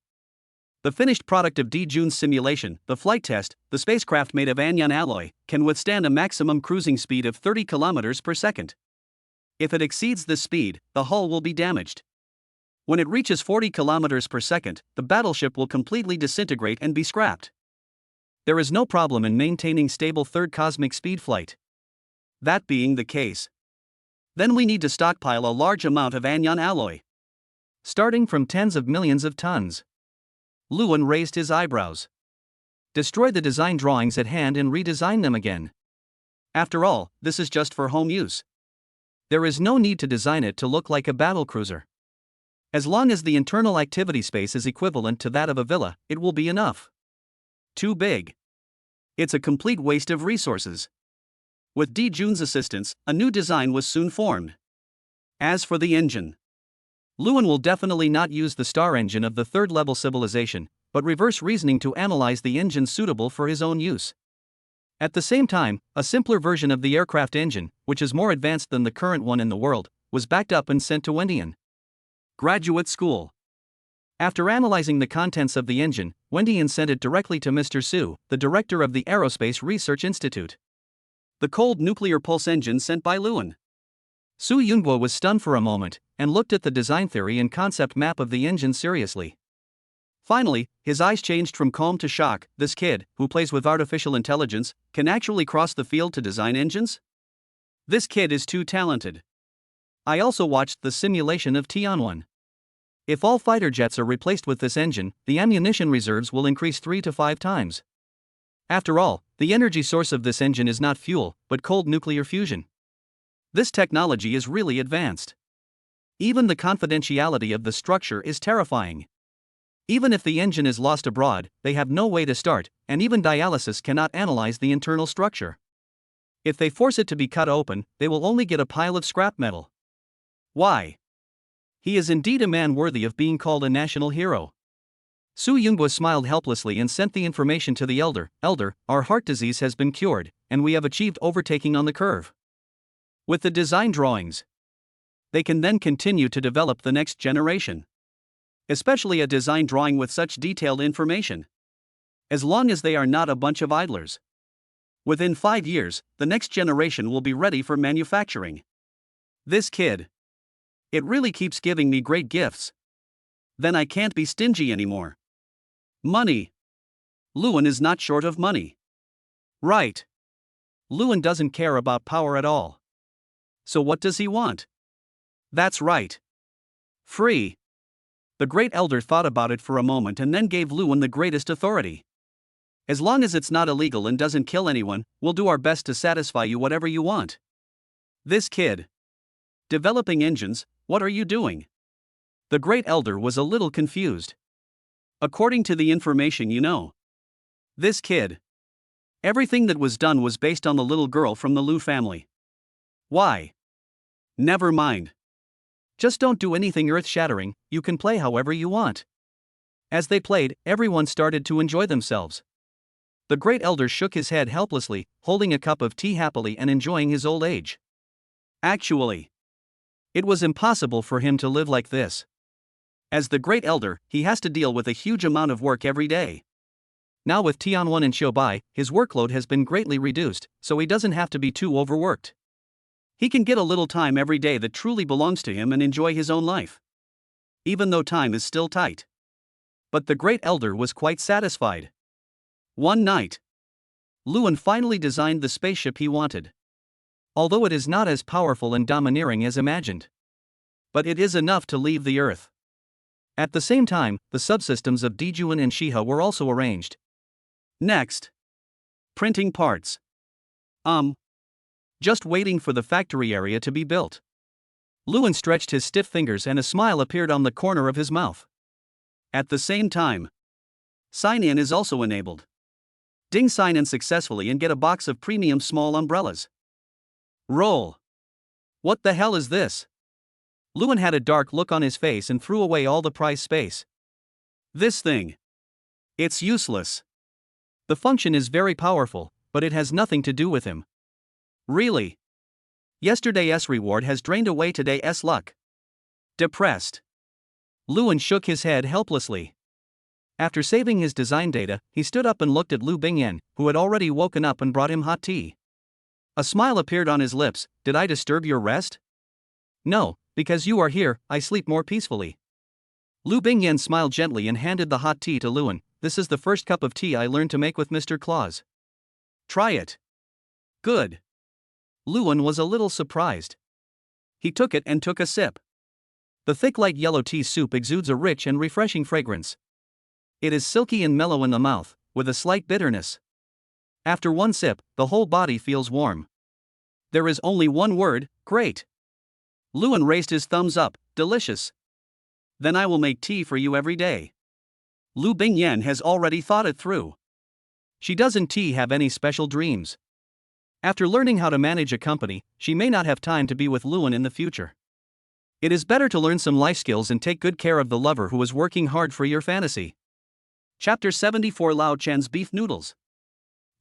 The finished product of Dijun's simulation, the flight test, the spacecraft made of anion alloy, can withstand a maximum cruising speed of 30 km per second. If it exceeds this speed, the hull will be damaged. When it reaches 40 km per second, the battleship will completely disintegrate and be scrapped. There is no problem in maintaining stable third cosmic speed flight. That being the case, then we need to stockpile a large amount of anion alloy. Starting from tens of millions of tons. Lewin raised his eyebrows. Destroy the design drawings at hand and redesign them again. After all, this is just for home use. There is no need to design it to look like a battlecruiser. As long as the internal activity space is equivalent to that of a villa, it will be enough. Too big. It's a complete waste of resources. With Dijun's assistance, a new design was soon formed. As for the engine, Lewin will definitely not use the star engine of the third-level civilization, but reverse reasoning to analyze the engine suitable for his own use. At the same time, a simpler version of the aircraft engine, which is more advanced than the current one in the world, was backed up and sent to Wendian. Graduate School. After analyzing the contents of the engine, Wendy sent it directly to Mr. Su, the director of the Aerospace Research Institute. The cold nuclear pulse engine sent by Luan. Su Yunguo was stunned for a moment, and looked at the design theory and concept map of the engine seriously. Finally, his eyes changed from calm to shock. This kid, who plays with artificial intelligence, can actually cross the field to design engines? This kid is too talented. I also watched the simulation of Tianwan. If all fighter jets are replaced with this engine, the ammunition reserves will increase 3 to 5 times. After all, the energy source of this engine is not fuel, but cold nuclear fusion. This technology is really advanced. Even the confidentiality of the structure is terrifying. Even if the engine is lost abroad, they have no way to start, and even dialysis cannot analyze the internal structure. If they force it to be cut open, they will only get a pile of scrap metal. Why? He is indeed a man worthy of being called a national hero. Su Yunguo smiled helplessly and sent the information to the elder. Elder, our heart disease has been cured, and we have achieved overtaking on the curve. With the design drawings, they can then continue to develop the next generation. Especially a design drawing with such detailed information. As long as they are not a bunch of idlers. Within 5 years, the next generation will be ready for manufacturing. This kid. It really keeps giving me great gifts. Then I can't be stingy anymore. Money. Luan is not short of money. Right. Luan doesn't care about power at all. So what does he want? That's right. Free. The great elder thought about it for a moment and then gave Luan the greatest authority. As long as it's not illegal and doesn't kill anyone, we'll do our best to satisfy you whatever you want. This kid. Developing engines, what are you doing? The great elder was a little confused. According to the information you know. This kid. Everything that was done was based on the little girl from the Lu family. Why? Never mind. Just don't do anything earth-shattering, you can play however you want. As they played, everyone started to enjoy themselves. The great elder shook his head helplessly, holding a cup of tea happily and enjoying his old age. Actually, it was impossible for him to live like this. As the great elder, he has to deal with a huge amount of work every day. Now with Tianwan and Xiaobai, his workload has been greatly reduced, so he doesn't have to be too overworked. He can get a little time every day that truly belongs to him and enjoy his own life. Even though time is still tight. But the great elder was quite satisfied. One night, Luan finally designed the spaceship he wanted. Although it is not as powerful and domineering as imagined. But it is enough to leave the Earth. At the same time, the subsystems of Dijuan and Shiha were also arranged. Next. Printing parts. Just waiting for the factory area to be built. Luan stretched his stiff fingers and a smile appeared on the corner of his mouth. At the same time, sign-in is also enabled. Ding, sign in successfully and get a box of premium small umbrellas. Roll. What the hell is this? Luan had a dark look on his face and threw away all the prize space. This thing. It's useless. The function is very powerful, but it has nothing to do with him. Really? Yesterday's reward has drained away today's luck. Depressed. Luan shook his head helplessly. After saving his design data, he stood up and looked at Lu Bingyan, who had already woken up and brought him hot tea. A smile appeared on his lips. Did I disturb your rest? No, because you are here, I sleep more peacefully. Lu Bingyan smiled gently and handed the hot tea to Luan. This is the first cup of tea I learned to make with Mr. Claus. Try it. Good. Luan was a little surprised. He took it and took a sip. The thick light yellow tea soup exudes a rich and refreshing fragrance. It is silky and mellow in the mouth, with a slight bitterness. After one sip, the whole body feels warm. There is only one word, great. Luan raised his thumbs up, delicious. Then I will make tea for you every day. Lu Bingyan has already thought it through. She doesn't tea have any special dreams. After learning how to manage a company, she may not have time to be with Luan in the future. It is better to learn some life skills and take good care of the lover who is working hard for your fantasy. Chapter 74 Lao Chan's Beef Noodles.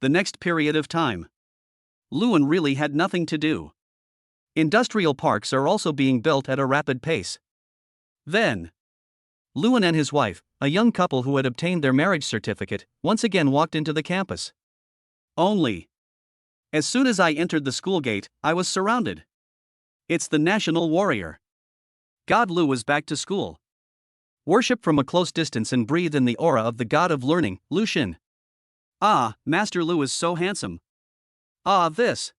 The next period of time. Luan really had nothing to do. Industrial parks are also being built at a rapid pace. Then, Luan and his wife, a young couple who had obtained their marriage certificate, once again walked into the campus. Only, as soon as I entered the school gate, I was surrounded. It's the national warrior. God Lu was back to school. Worship from a close distance and breathed in the aura of the god of learning, Lu Xin. Ah, Master Lu is so handsome. Ah, this.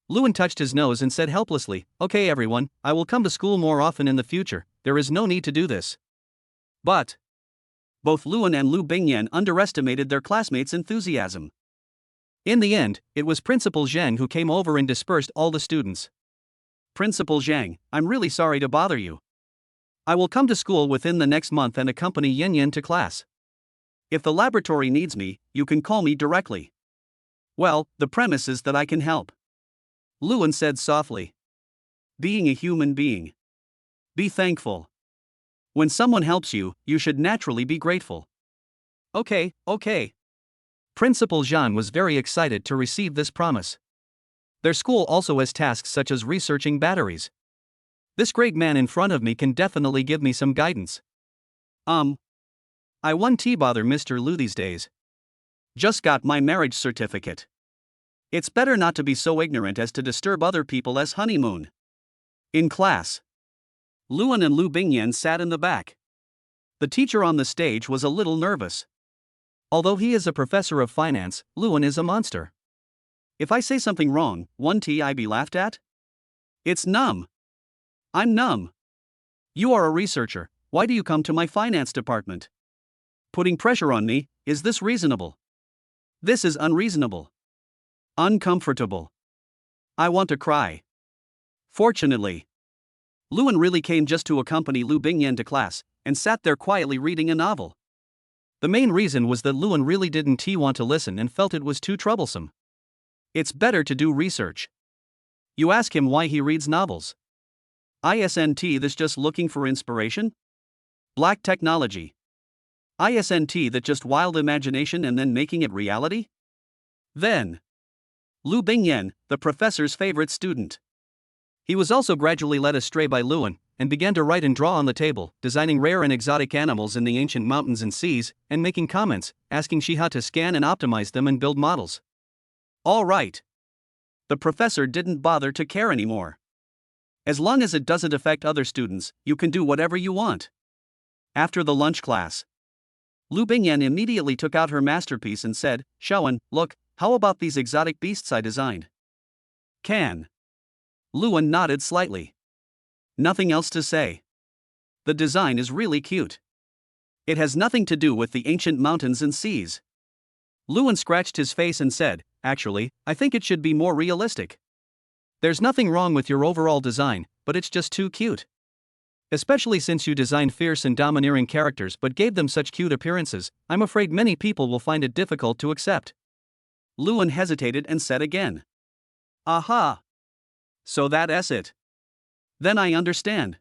Luan touched his nose and said helplessly, "Okay everyone, I will come to school more often in the future, there is no need to do this." But both Luan and Lu Bingyan underestimated their classmates' enthusiasm. In the end, it was Principal Zhang who came over and dispersed all the students. "Principal Zhang, I'm really sorry to bother you. I will come to school within the next month and accompany Yin Yin to class. If the laboratory needs me, you can call me directly." "Well, the premise is that I can help," Luan said softly. "Being a human being. Be thankful. When someone helps you, you should naturally be grateful." Okay. Principal Zhang was very excited to receive this promise. Their school also has tasks such as researching batteries. This great man in front of me can definitely give me some guidance. I won't bother Mr. Lu these days. Just got my marriage certificate. It's better not to be so ignorant as to disturb other people as honeymoon. In class, Luan and Lu Bingyan sat in the back. The teacher on the stage was a little nervous. Although he is a professor of finance, Luan is a monster. If I say something wrong, won't I be laughed at? It's numb. I'm numb. You are a researcher, why do you come to my finance department? Putting pressure on me, is this reasonable? This is unreasonable. Uncomfortable. I want to cry. Fortunately, Luan really came just to accompany Lu Bingyan to class, and sat there quietly reading a novel. The main reason was that Luan really didn't want to listen and felt it was too troublesome. It's better to do research. You ask him why he reads novels. Isn't this just looking for inspiration? Black technology. Isn't that just wild imagination and then making it reality? Then, Lu Bingyan, the professor's favorite student. He was also gradually led astray by Luan, and began to write and draw on the table, designing rare and exotic animals in the ancient mountains and seas, and making comments, asking Shiha to scan and optimize them and build models. All right. The professor didn't bother to care anymore. As long as it doesn't affect other students, you can do whatever you want. After the lunch class, Lu Bingyan immediately took out her masterpiece and said, "Shawan, look, how about these exotic beasts I designed?" Can. Luan nodded slightly. Nothing else to say. The design is really cute. It has nothing to do with the ancient mountains and seas. Luan scratched his face and said, "Actually, I think it should be more realistic. There's nothing wrong with your overall design, but it's just too cute. Especially since you designed fierce and domineering characters but gave them such cute appearances, I'm afraid many people will find it difficult to accept." Luan hesitated and said again, "Aha. So that's it. Then I understand.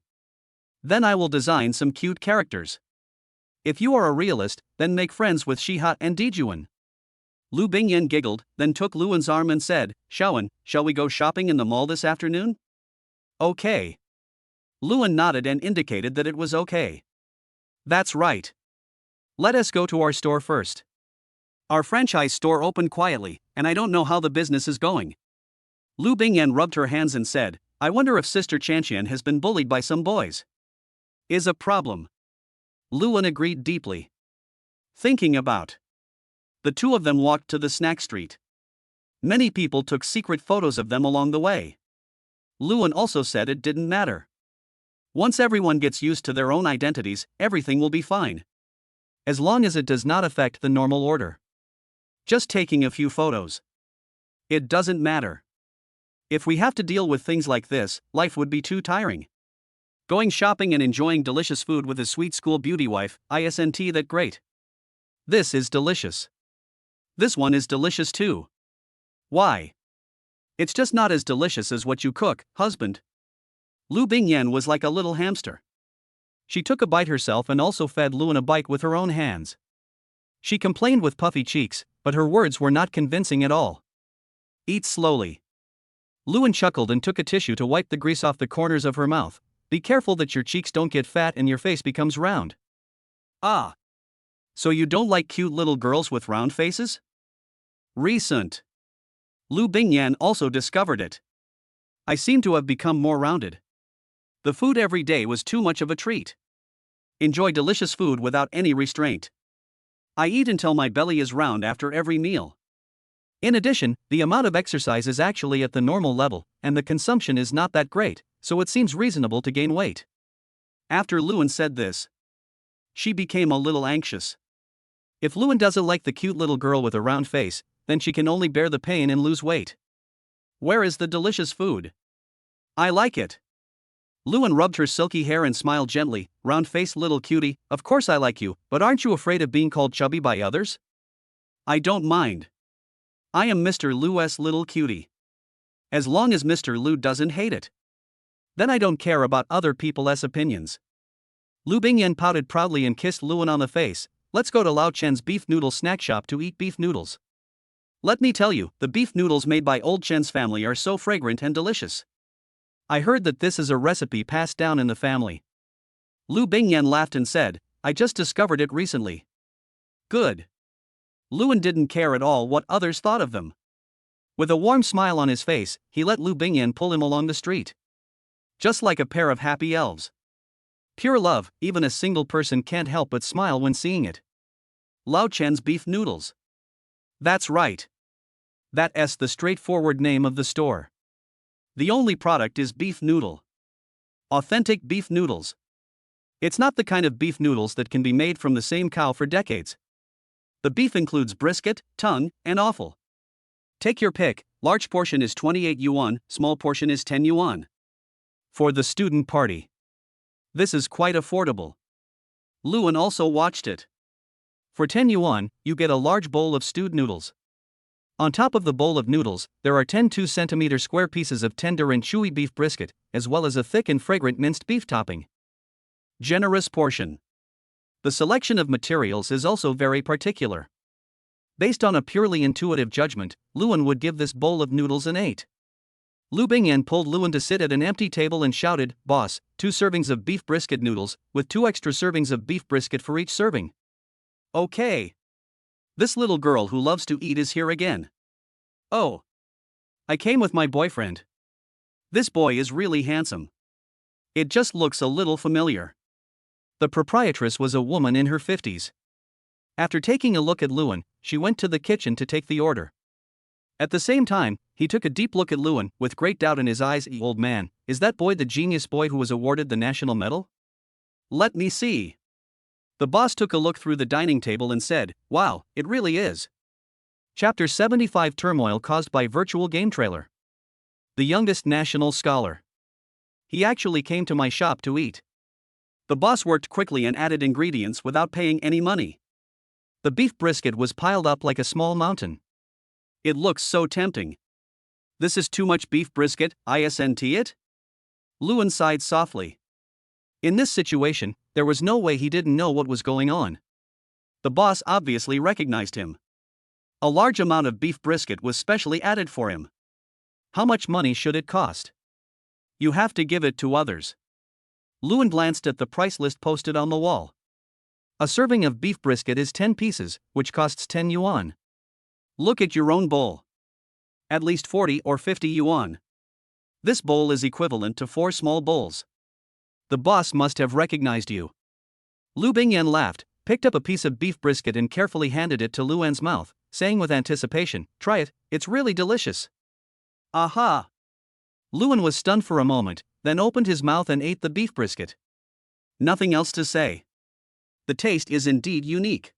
Then I will design some cute characters. If you are a realist, then make friends with Shiha and Dijuan." Lu Bingyan giggled, then took Luan's arm and said, "Shawan, shall we go shopping in the mall this afternoon?" Okay. Luan nodded and indicated that it was okay. That's right. Let us go to our store first. Our franchise store opened quietly, and I don't know how the business is going. Lu Bingyan rubbed her hands and said, "I wonder if Sister Chantian has been bullied by some boys." Is a problem. Luan agreed deeply. Thinking about. The two of them walked to the snack street. Many people took secret photos of them along the way. Luan also said it didn't matter. Once everyone gets used to their own identities, everything will be fine. As long as it does not affect the normal order. Just taking a few photos. It doesn't matter. If we have to deal with things like this, life would be too tiring. Going shopping and enjoying delicious food with his sweet school beauty wife, isn't that great? This is delicious. This one is delicious too. Why? It's just not as delicious as what you cook, husband. Lu Bingyan was like a little hamster. She took a bite herself and also fed Luan a bite with her own hands. She complained with puffy cheeks, but her words were not convincing at all. Eat slowly. Luan chuckled and took a tissue to wipe the grease off the corners of her mouth. Be careful that your cheeks don't get fat and your face becomes round. Ah. So you don't like cute little girls with round faces? Recent. Lu Bingyan also discovered it. I seem to have become more rounded. The food every day was too much of a treat. Enjoy delicious food without any restraint. I eat until my belly is round after every meal. In addition, the amount of exercise is actually at the normal level, and the consumption is not that great, so it seems reasonable to gain weight. After Luan said this, she became a little anxious. If Luan doesn't like the cute little girl with a round face, then she can only bear the pain and lose weight. Where is the delicious food? I like it. Luan rubbed her silky hair and smiled gently. Round-faced little cutie, of course I like you, but aren't you afraid of being called chubby by others? I don't mind. I am Mr. Lu's little cutie. As long as Mr. Lu doesn't hate it. Then I don't care about other people's opinions. Lu Bingyan pouted proudly and kissed Luan on the face. Let's go to Lao Chen's beef noodle snack shop to eat beef noodles. Let me tell you, the beef noodles made by old Chen's family are so fragrant and delicious. I heard that this is a recipe passed down in the family. Lu Bingyan laughed and said, I just discovered it recently. Good. Luan didn't care at all what others thought of them. With a warm smile on his face, he let Lu Bingyan pull him along the street. Just like a pair of happy elves. Pure love, even a single person can't help but smile when seeing it. Lao Chen's beef noodles. That's right. That's the straightforward name of the store. The only product is beef noodle. Authentic beef noodles. It's not the kind of beef noodles that can be made from the same cow for decades. The beef includes brisket, tongue, and offal. Take your pick, large portion is 28 yuan, small portion is 10 yuan. For the student party. This is quite affordable. Luan also watched it. For 10 yuan, you get a large bowl of stewed noodles. On top of the bowl of noodles, there are 10 2-centimeter square pieces of tender and chewy beef brisket, as well as a thick and fragrant minced beef topping. Generous portion. The selection of materials is also very particular. Based on a purely intuitive judgment, Luan would give this bowl of noodles an 8. Lu Bingyan pulled Luan to sit at an empty table and shouted, Boss, 2 servings of beef brisket noodles, with 2 extra servings of beef brisket for each serving. Okay. This little girl who loves to eat is here again. Oh. I came with my boyfriend. This boy is really handsome. It just looks a little familiar. The proprietress was a woman in her 50s. After taking a look at Luan, she went to the kitchen to take the order. At the same time, he took a deep look at Luan, with great doubt in his eyes. Old man, is that boy the genius boy who was awarded the national medal? Let me see. The boss took a look through the dining table and said, Wow, it really is. Chapter 75 Turmoil caused by virtual game trailer. The youngest national scholar. He actually came to my shop to eat. The boss worked quickly and added ingredients without paying any money. The beef brisket was piled up like a small mountain. It looks so tempting. This is too much beef brisket, isn't it? Luan sighed softly. In this situation, there was no way he didn't know what was going on. The boss obviously recognized him. A large amount of beef brisket was specially added for him. How much money should it cost? You have to give it to others. Luan glanced at the price list posted on the wall. A serving of beef brisket is 10 pieces, which costs 10 yuan. Look at your own bowl. At least 40 or 50 yuan. This bowl is equivalent to 4 small bowls. The boss must have recognized you. Lu Bingyan laughed, picked up a piece of beef brisket and carefully handed it to Luan's mouth, saying with anticipation, Try it, it's really delicious. Aha! Luan was stunned for a moment, then opened his mouth and ate the beef brisket. Nothing else to say. The taste is indeed unique.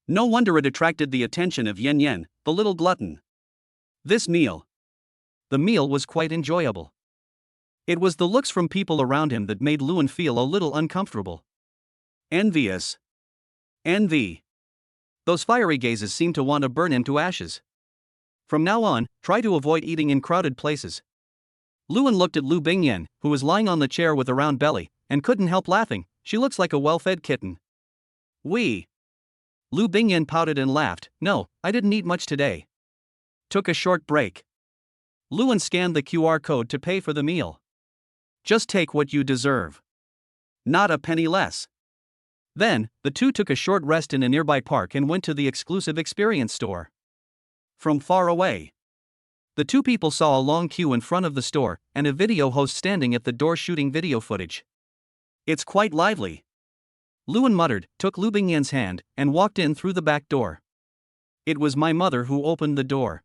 No wonder it attracted the attention of Yen Yen, the little glutton. The meal was quite enjoyable. It was the looks from people around him that made Luan feel a little uncomfortable. Envious. Envy. Those fiery gazes seemed to want to burn him to ashes. From now on, try to avoid eating in crowded places. Luan looked at Lu Bingyan, who was lying on the chair with a round belly, and couldn't help laughing. She looks like a well-fed kitten. Lu Bingyan pouted and laughed. No, I didn't eat much today. Took a short break. Luan scanned the QR code to pay for the meal. Just take what you deserve. Not a penny less. Then, the two took a short rest in a nearby park and went to the exclusive experience store. From far away, the two people saw a long queue in front of the store and a video host standing at the door shooting video footage. It's quite lively, Luan muttered, took Lu Bingyan's hand, and walked in through the back door. It was my mother who opened the door.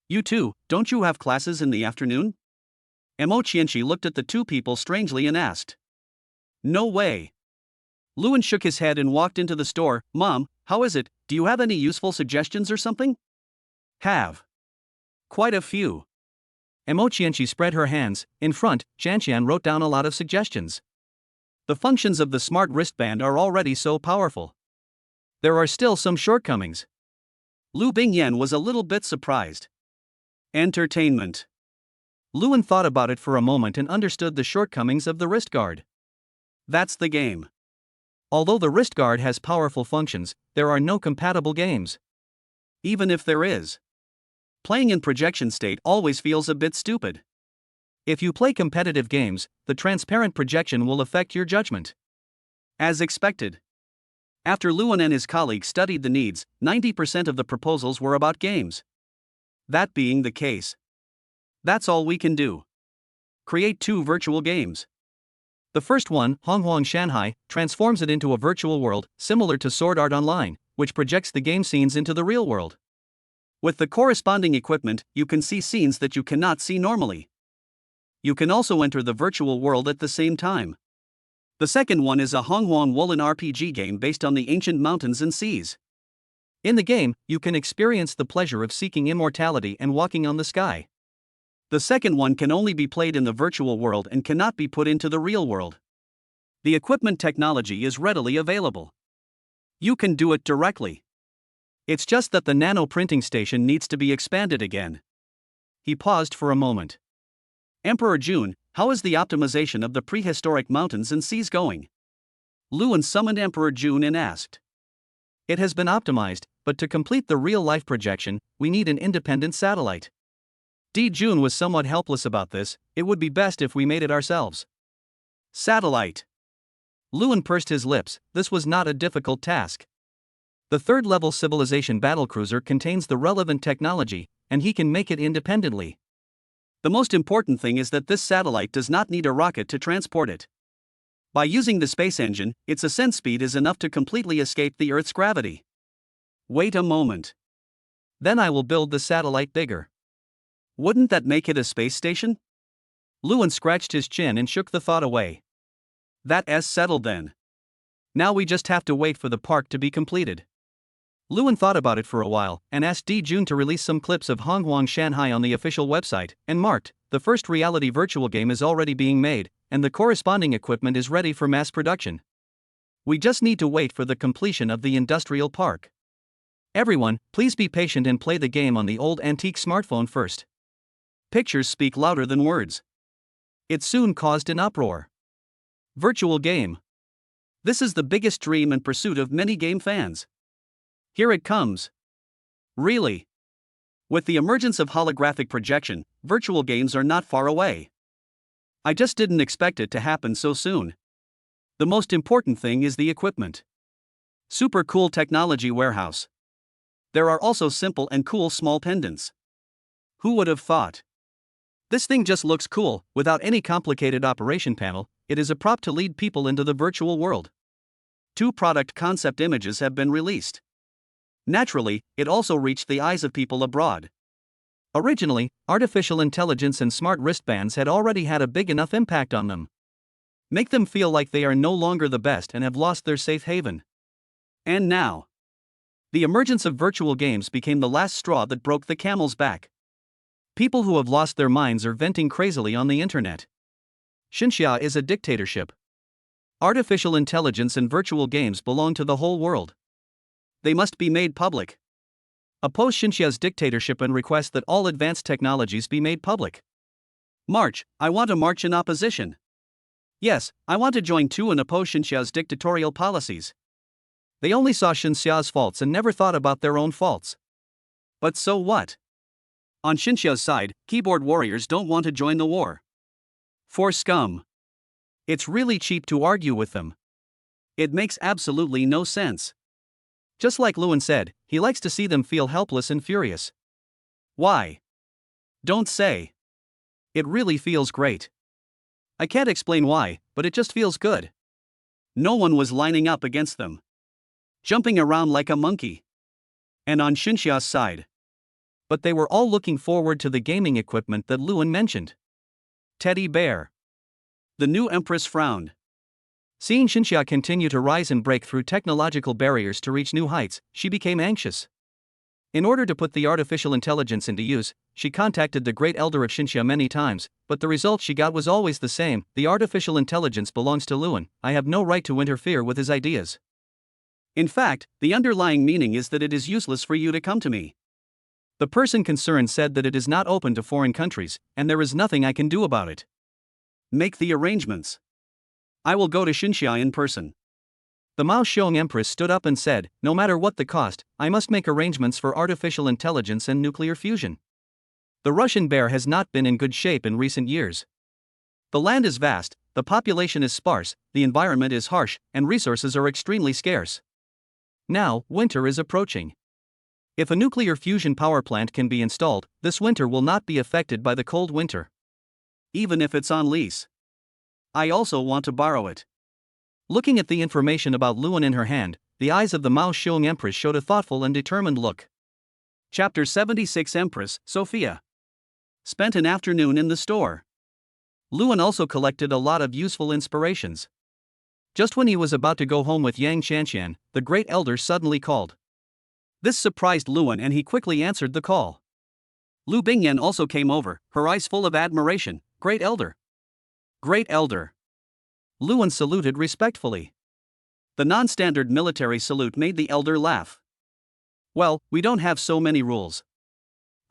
You too, don't you have classes in the afternoon? Mo Qianqi looked at the two people strangely and asked. No way. Luan shook his head and walked into the store. Mom, how is it? Do you have any useful suggestions or something? Have. Quite a few. Mo Qianqi spread her hands. In front, Qianqian wrote down a lot of suggestions. The functions of the smart wristband are already so powerful. There are still some shortcomings. Lu Bingyan was a little bit surprised. Entertainment. Luan thought about it for a moment and understood the shortcomings of the wrist guard. That's the game. Although the wrist guard has powerful functions, there are no compatible games. Even if there is, playing in projection state always feels a bit stupid. If you play competitive games, the transparent projection will affect your judgment. As expected. After Luan and his colleagues studied the needs, 90% of the proposals were about games. That being the case, that's all we can do. Create 2 virtual games. The first one, Honghuang Shanhai, transforms it into a virtual world, similar to Sword Art Online, which projects the game scenes into the real world. With the corresponding equipment, you can see scenes that you cannot see normally. You can also enter the virtual world at the same time. The second one is a Honghuang Woolen RPG game based on the ancient mountains and seas. In the game, you can experience the pleasure of seeking immortality and walking on the sky. The second one can only be played in the virtual world and cannot be put into the real world. The equipment technology is readily available. You can do it directly. It's just that the nano printing station needs to be expanded again. He paused for a moment. Emperor Jun, how is the optimization of the prehistoric mountains and seas going? Luan summoned Emperor Jun and asked. It has been optimized, but to complete the real-life projection, we need an independent satellite. Di Jun was somewhat helpless about this. It would be best if we made it ourselves. Satellite. Luan pursed his lips. This was not a difficult task. The third-level civilization battlecruiser contains the relevant technology, and he can make it independently. The most important thing is that this satellite does not need a rocket to transport it. By using the space engine, its ascent speed is enough to completely escape the Earth's gravity. Wait a moment. Then I will build the satellite bigger. Wouldn't that make it a space station? Luan scratched his chin and shook the thought away. That's settled then. Now we just have to wait for the park to be completed. Luan thought about it for a while and asked Di Jun to release some clips of Honghuang Shanhai on the official website, and marked, the first reality virtual game is already being made, and the corresponding equipment is ready for mass production. We just need to wait for the completion of the industrial park. Everyone, please be patient and play the game on the old antique smartphone first. Pictures speak louder than words. It soon caused an uproar. Virtual game. This is the biggest dream and pursuit of many game fans. Here it comes. Really? With the emergence of holographic projection, virtual games are not far away. I just didn't expect it to happen so soon. The most important thing is the equipment. Super cool technology warehouse. There are also simple and cool small pendants. Who would have thought? This thing just looks cool, without any complicated operation panel. It is a prop to lead people into the virtual world. 2 product concept images have been released. Naturally, it also reached the eyes of people abroad. Originally, artificial intelligence and smart wristbands had already had a big enough impact on them. Make them feel like they are no longer the best and have lost their safe haven. And now, the emergence of virtual games became the last straw that broke the camel's back. People who have lost their minds are venting crazily on the internet. Xinxia is a dictatorship. Artificial intelligence and virtual games belong to the whole world. They must be made public. Oppose Xinxia's dictatorship and request that all advanced technologies be made public. March, I want to march in opposition. Yes, I want to join too and oppose Xinxia's dictatorial policies. They only saw Xinxia's faults and never thought about their own faults. But so what? On Xinxia's side, keyboard warriors don't want to join the war. For scum. It's really cheap to argue with them. It makes absolutely no sense. Just like Lewin said, he likes to see them feel helpless and furious. Why? Don't say. It really feels great. I can't explain why, but it just feels good. No one was lining up against them, jumping around like a monkey. And on Xinxia's side. But they were all looking forward to the gaming equipment that Lewin mentioned. Teddy bear. The new empress frowned. Seeing Xinxia continue to rise and break through technological barriers to reach new heights, she became anxious. In order to put the artificial intelligence into use, she contacted the Great Elder of Xinxia many times, but the result she got was always the same: the artificial intelligence belongs to Lewin, I have no right to interfere with his ideas. In fact, the underlying meaning is that it is useless for you to come to me. The person concerned said that it is not open to foreign countries, and there is nothing I can do about it. Make the arrangements. I will go to Xinxia in person. The Mao Xiong Empress stood up and said, no matter what the cost, I must make arrangements for artificial intelligence and nuclear fusion. The Russian bear has not been in good shape in recent years. The land is vast, the population is sparse, the environment is harsh, and resources are extremely scarce. Now, winter is approaching. If a nuclear fusion power plant can be installed, this winter will not be affected by the cold winter. Even if it's on lease. I also want to borrow it. Looking at the information about Lewin in her hand, the eyes of the Mao Xiong Empress showed a thoughtful and determined look. Chapter 76. Empress Sophia spent an afternoon in the store. Lewin also collected a lot of useful inspirations. Just when he was about to go home with Yang Qianqian, the Great Elder suddenly called. This surprised Lewin and he quickly answered the call. Lu Bingyan also came over, her eyes full of admiration. Great Elder. Great Elder. Lewin saluted respectfully. The non-standard military salute made the elder laugh. Well, we don't have so many rules.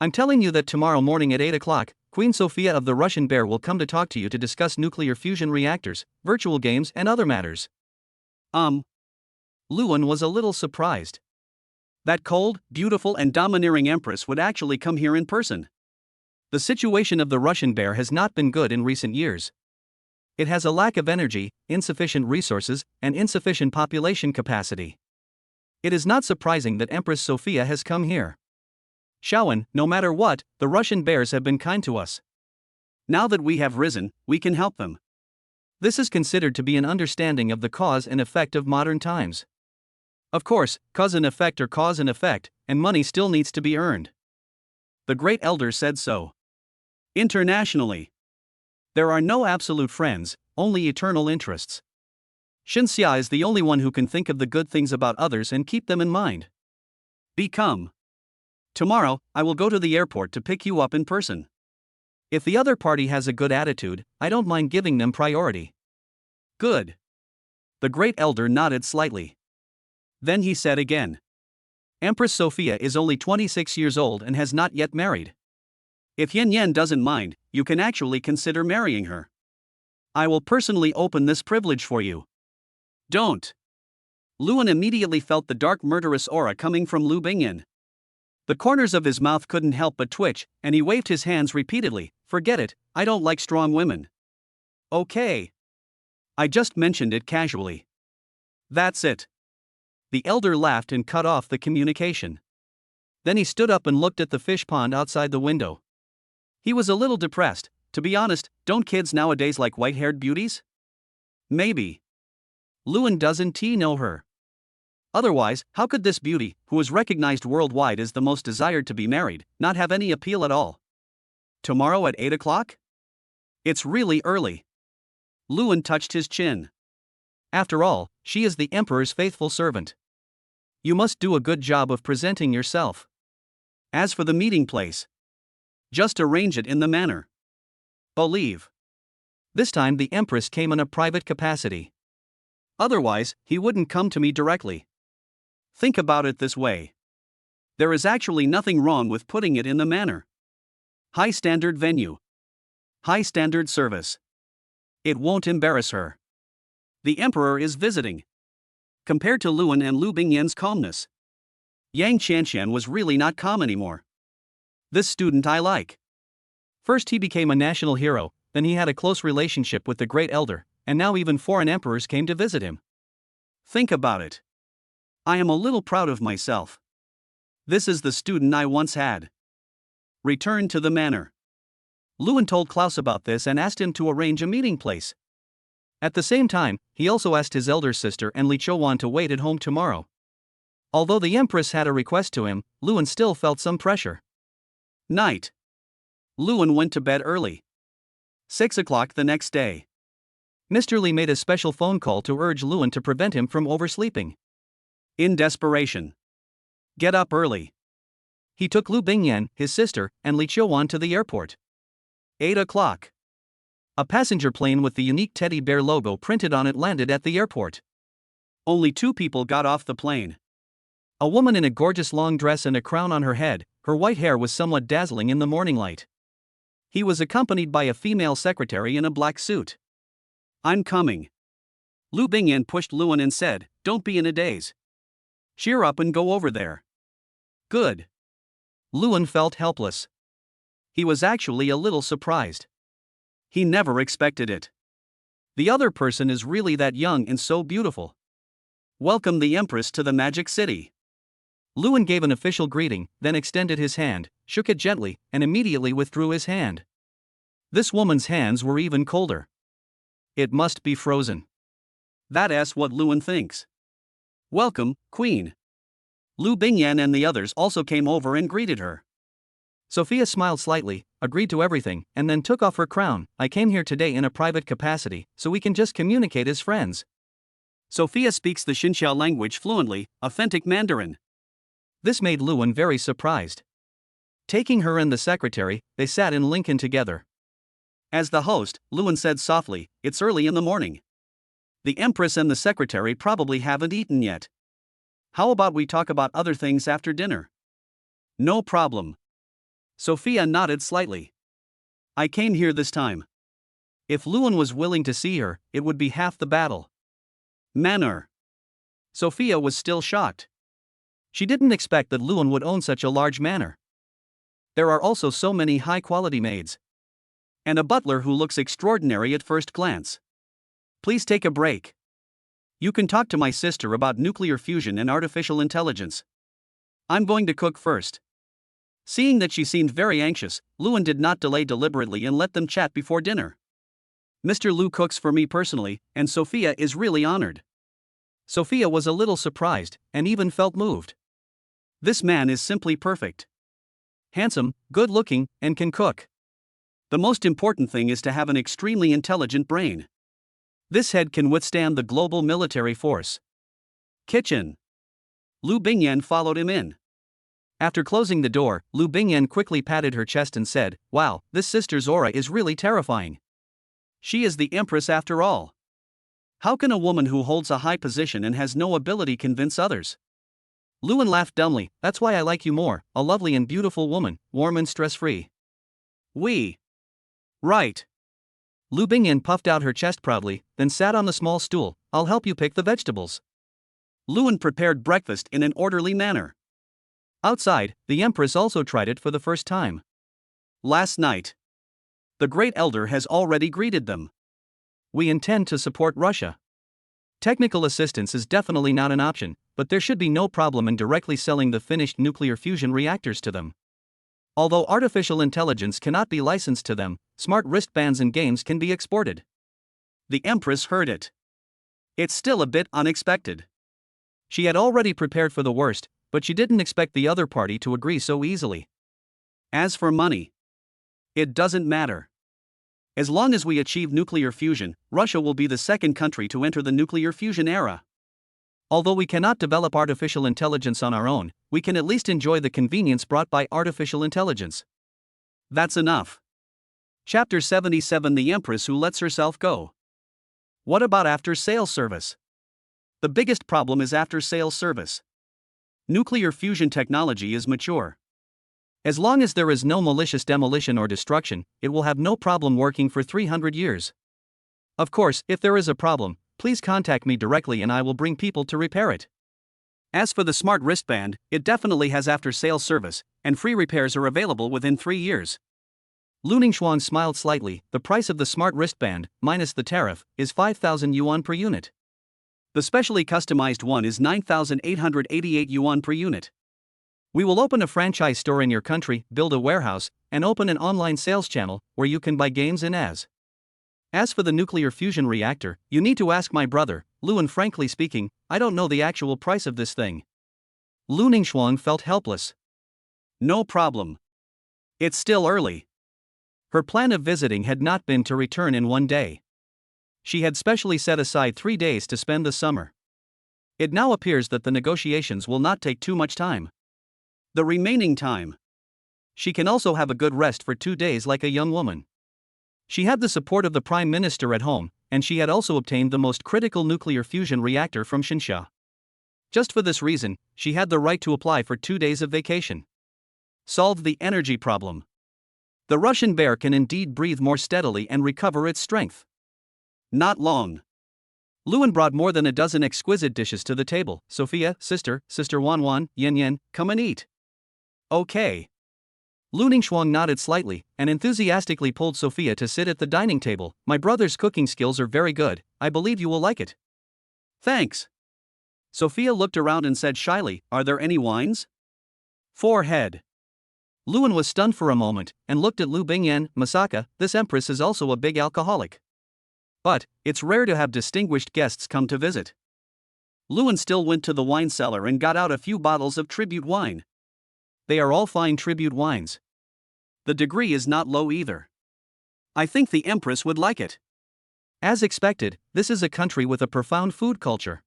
I'm telling you that tomorrow morning at 8 o'clock, Queen Sophia of the Russian Bear will come to talk to you to discuss nuclear fusion reactors, virtual games and other matters. Lewin was a little surprised. That cold, beautiful and domineering empress would actually come here in person. The situation of the Russian Bear has not been good in recent years. It has a lack of energy, insufficient resources, and insufficient population capacity. It is not surprising that Empress Sophia has come here. Shaowen, no matter what, the Russian bears have been kind to us. Now that we have risen, we can help them. This is considered to be an understanding of the cause and effect of modern times. Of course, cause and effect are cause and effect, and money still needs to be earned. The Great Elder said so. Internationally, there are no absolute friends, only eternal interests. Xinxia is the only one who can think of the good things about others and keep them in mind. Become. Tomorrow, I will go to the airport to pick you up in person. If the other party has a good attitude, I don't mind giving them priority. Good. The Great Elder nodded slightly. Then he said again. Empress Sophia is only 26 years old and has not yet married. If Yin Yan doesn't mind, you can actually consider marrying her. I will personally open this privilege for you. Don't. Lewin immediately felt the dark murderous aura coming from Lu Bingyan. The corners of his mouth couldn't help but twitch, and he waved his hands repeatedly. Forget it, I don't like strong women. Okay. I just mentioned it casually. That's it. The elder laughed and cut off the communication. Then he stood up and looked at the fish pond outside the window. He was a little depressed. To be honest, don't kids nowadays like white-haired beauties? Maybe. Lewin doesn't know her. Otherwise, how could this beauty, who is recognized worldwide as the most desired to be married, not have any appeal at all? Tomorrow at 8 o'clock? It's really early. Lewin touched his chin. After all, she is the emperor's faithful servant. You must do a good job of presenting yourself. As for the meeting place, just arrange it in the manner. Believe. This time the empress came in a private capacity. Otherwise, he wouldn't come to me directly. Think about it this way. There is actually nothing wrong with putting it in the manner. High standard venue. High standard service. It won't embarrass her. The emperor is visiting. Compared to Lewin and Lu Bingyan's calmness, Yang Qianqian was really not calm anymore. This student I like. First he became a national hero, then he had a close relationship with the Great Elder, and now even foreign emperors came to visit him. Think about it. I am a little proud of myself. This is the student I once had. Return to the manor. Lewin told Klaus about this and asked him to arrange a meeting place. At the same time, he also asked his elder sister and Li Chouan to wait at home tomorrow. Although the Empress had a request to him, Lewin still felt some pressure. Night. Lewin went to bed early. 6 o'clock the next day. Mr. Li made a special phone call to urge Lewin to prevent him from oversleeping. In desperation. Get up early. He took Lu Bingyan, his sister, and Li Chouan to the airport. 8 o'clock. A passenger plane with the unique teddy bear logo printed on it landed at the airport. Only 2 people got off the plane. A woman in a gorgeous long dress and a crown on her head, her white hair was somewhat dazzling in the morning light. He was accompanied by a female secretary in a black suit. I'm coming. Lu Bingyan pushed Lewin and said, don't be in a daze. Cheer up and go over there. Good. Lewin felt helpless. He was actually a little surprised. He never expected it. The other person is really that young and so beautiful. Welcome the Empress to the Magic City. Lewin gave an official greeting, then extended his hand, shook it gently, and immediately withdrew his hand. This woman's hands were even colder. It must be frozen. That's what Lewin thinks. Welcome, Queen. Lu Bingyan and the others also came over and greeted her. Sophia smiled slightly, agreed to everything, and then took off her crown. I came here today in a private capacity, so we can just communicate as friends. Sophia speaks the Xinxiao language fluently, authentic Mandarin. This made Lewin very surprised. Taking her and the secretary, they sat in Lincoln together. As the host, Lewin said softly, it's early in the morning. The Empress and the secretary probably haven't eaten yet. How about we talk about other things after dinner? No problem. Sophia nodded slightly. I came here this time. If Lewin was willing to see her, it would be half the battle. Manor. Sophia was still shocked. She didn't expect that Lewin would own such a large manor. There are also so many high-quality maids. And a butler who looks extraordinary at first glance. Please take a break. You can talk to my sister about nuclear fusion and artificial intelligence. I'm going to cook first. Seeing that she seemed very anxious, Lewin did not delay deliberately and let them chat before dinner. Mr. Lu cooks for me personally, and Sophia is really honored. Sophia was a little surprised, and even felt moved. This man is simply perfect. Handsome, good-looking, and can cook. The most important thing is to have an extremely intelligent brain. This head can withstand the global military force. Kitchen. Lu Bingyan followed him in. After closing the door, Lu Bingyan quickly patted her chest and said, wow, this sister's aura is really terrifying. She is the Empress after all. How can a woman who holds a high position and has no ability convince others? Lewin laughed dumbly, that's why I like you more, a lovely and beautiful woman, warm and stress-free. Right. Lu Bingyan puffed out her chest proudly, then sat on the small stool. I'll help you pick the vegetables. Lewin prepared breakfast in an orderly manner. Outside, the Empress also tried it for the first time. Last night. The Great Elder has already greeted them. We intend to support Russia. Technical assistance is definitely not an option, but there should be no problem in directly selling the finished nuclear fusion reactors to them. Although artificial intelligence cannot be licensed to them, smart wristbands and games can be exported. The Empress heard it. It's still a bit unexpected. She had already prepared for the worst, but she didn't expect the other party to agree so easily. As for money, it doesn't matter. As long as we achieve nuclear fusion, Russia will be the second country to enter the nuclear fusion era. Although we cannot develop artificial intelligence on our own, we can at least enjoy the convenience brought by artificial intelligence. That's enough. Chapter 77 The Empress Who Lets Herself Go. What about after-sales service? The biggest problem is after-sales service. Nuclear fusion technology is mature. As long as there is no malicious demolition or destruction, it will have no problem working for 300 years. Of course, if there is a problem, please contact me directly and I will bring people to repair it. As for the smart wristband, it definitely has after-sales service, and free repairs are available within 3 years. Lu Ningxuang smiled slightly. The price of the smart wristband, minus the tariff, is 5,000 yuan per unit. The specially customized one is 9,888 yuan per unit. We will open a franchise store in your country, build a warehouse, and open an online sales channel where you can buy games and as. As for the nuclear fusion reactor, you need to ask my brother, Lu, and frankly speaking, I don't know the actual price of this thing. Lu Ningxuang felt helpless. No problem. It's still early. Her plan of visiting had not been to return in one day. She had specially set aside 3 days to spend the summer. It now appears that the negotiations will not take too much time. The remaining time, she can also have a good rest for 2 days like a young woman. She had the support of the Prime Minister at home, and she had also obtained the most critical nuclear fusion reactor from Xinsha. Just for this reason, she had the right to apply for 2 days of vacation. Solved the energy problem. The Russian bear can indeed breathe more steadily and recover its strength. Not long. Luan brought more than a dozen exquisite dishes to the table. Sophia, sister Wan, Yen, come and eat. Okay. Lu Ningxuang nodded slightly and enthusiastically pulled Sophia to sit at the dining table. My brother's cooking skills are very good, I believe you will like it. Thanks. Sophia looked around and said shyly, are there any wines? Forehead. Luan was stunned for a moment and looked at Lu Bingyan. Masaka, this empress is also a big alcoholic. But, it's rare to have distinguished guests come to visit. Luan still went to the wine cellar and got out a few bottles of tribute wine. They are all fine tribute wines. The degree is not low either. I think the empress would like it. As expected, this is a country with a profound food culture.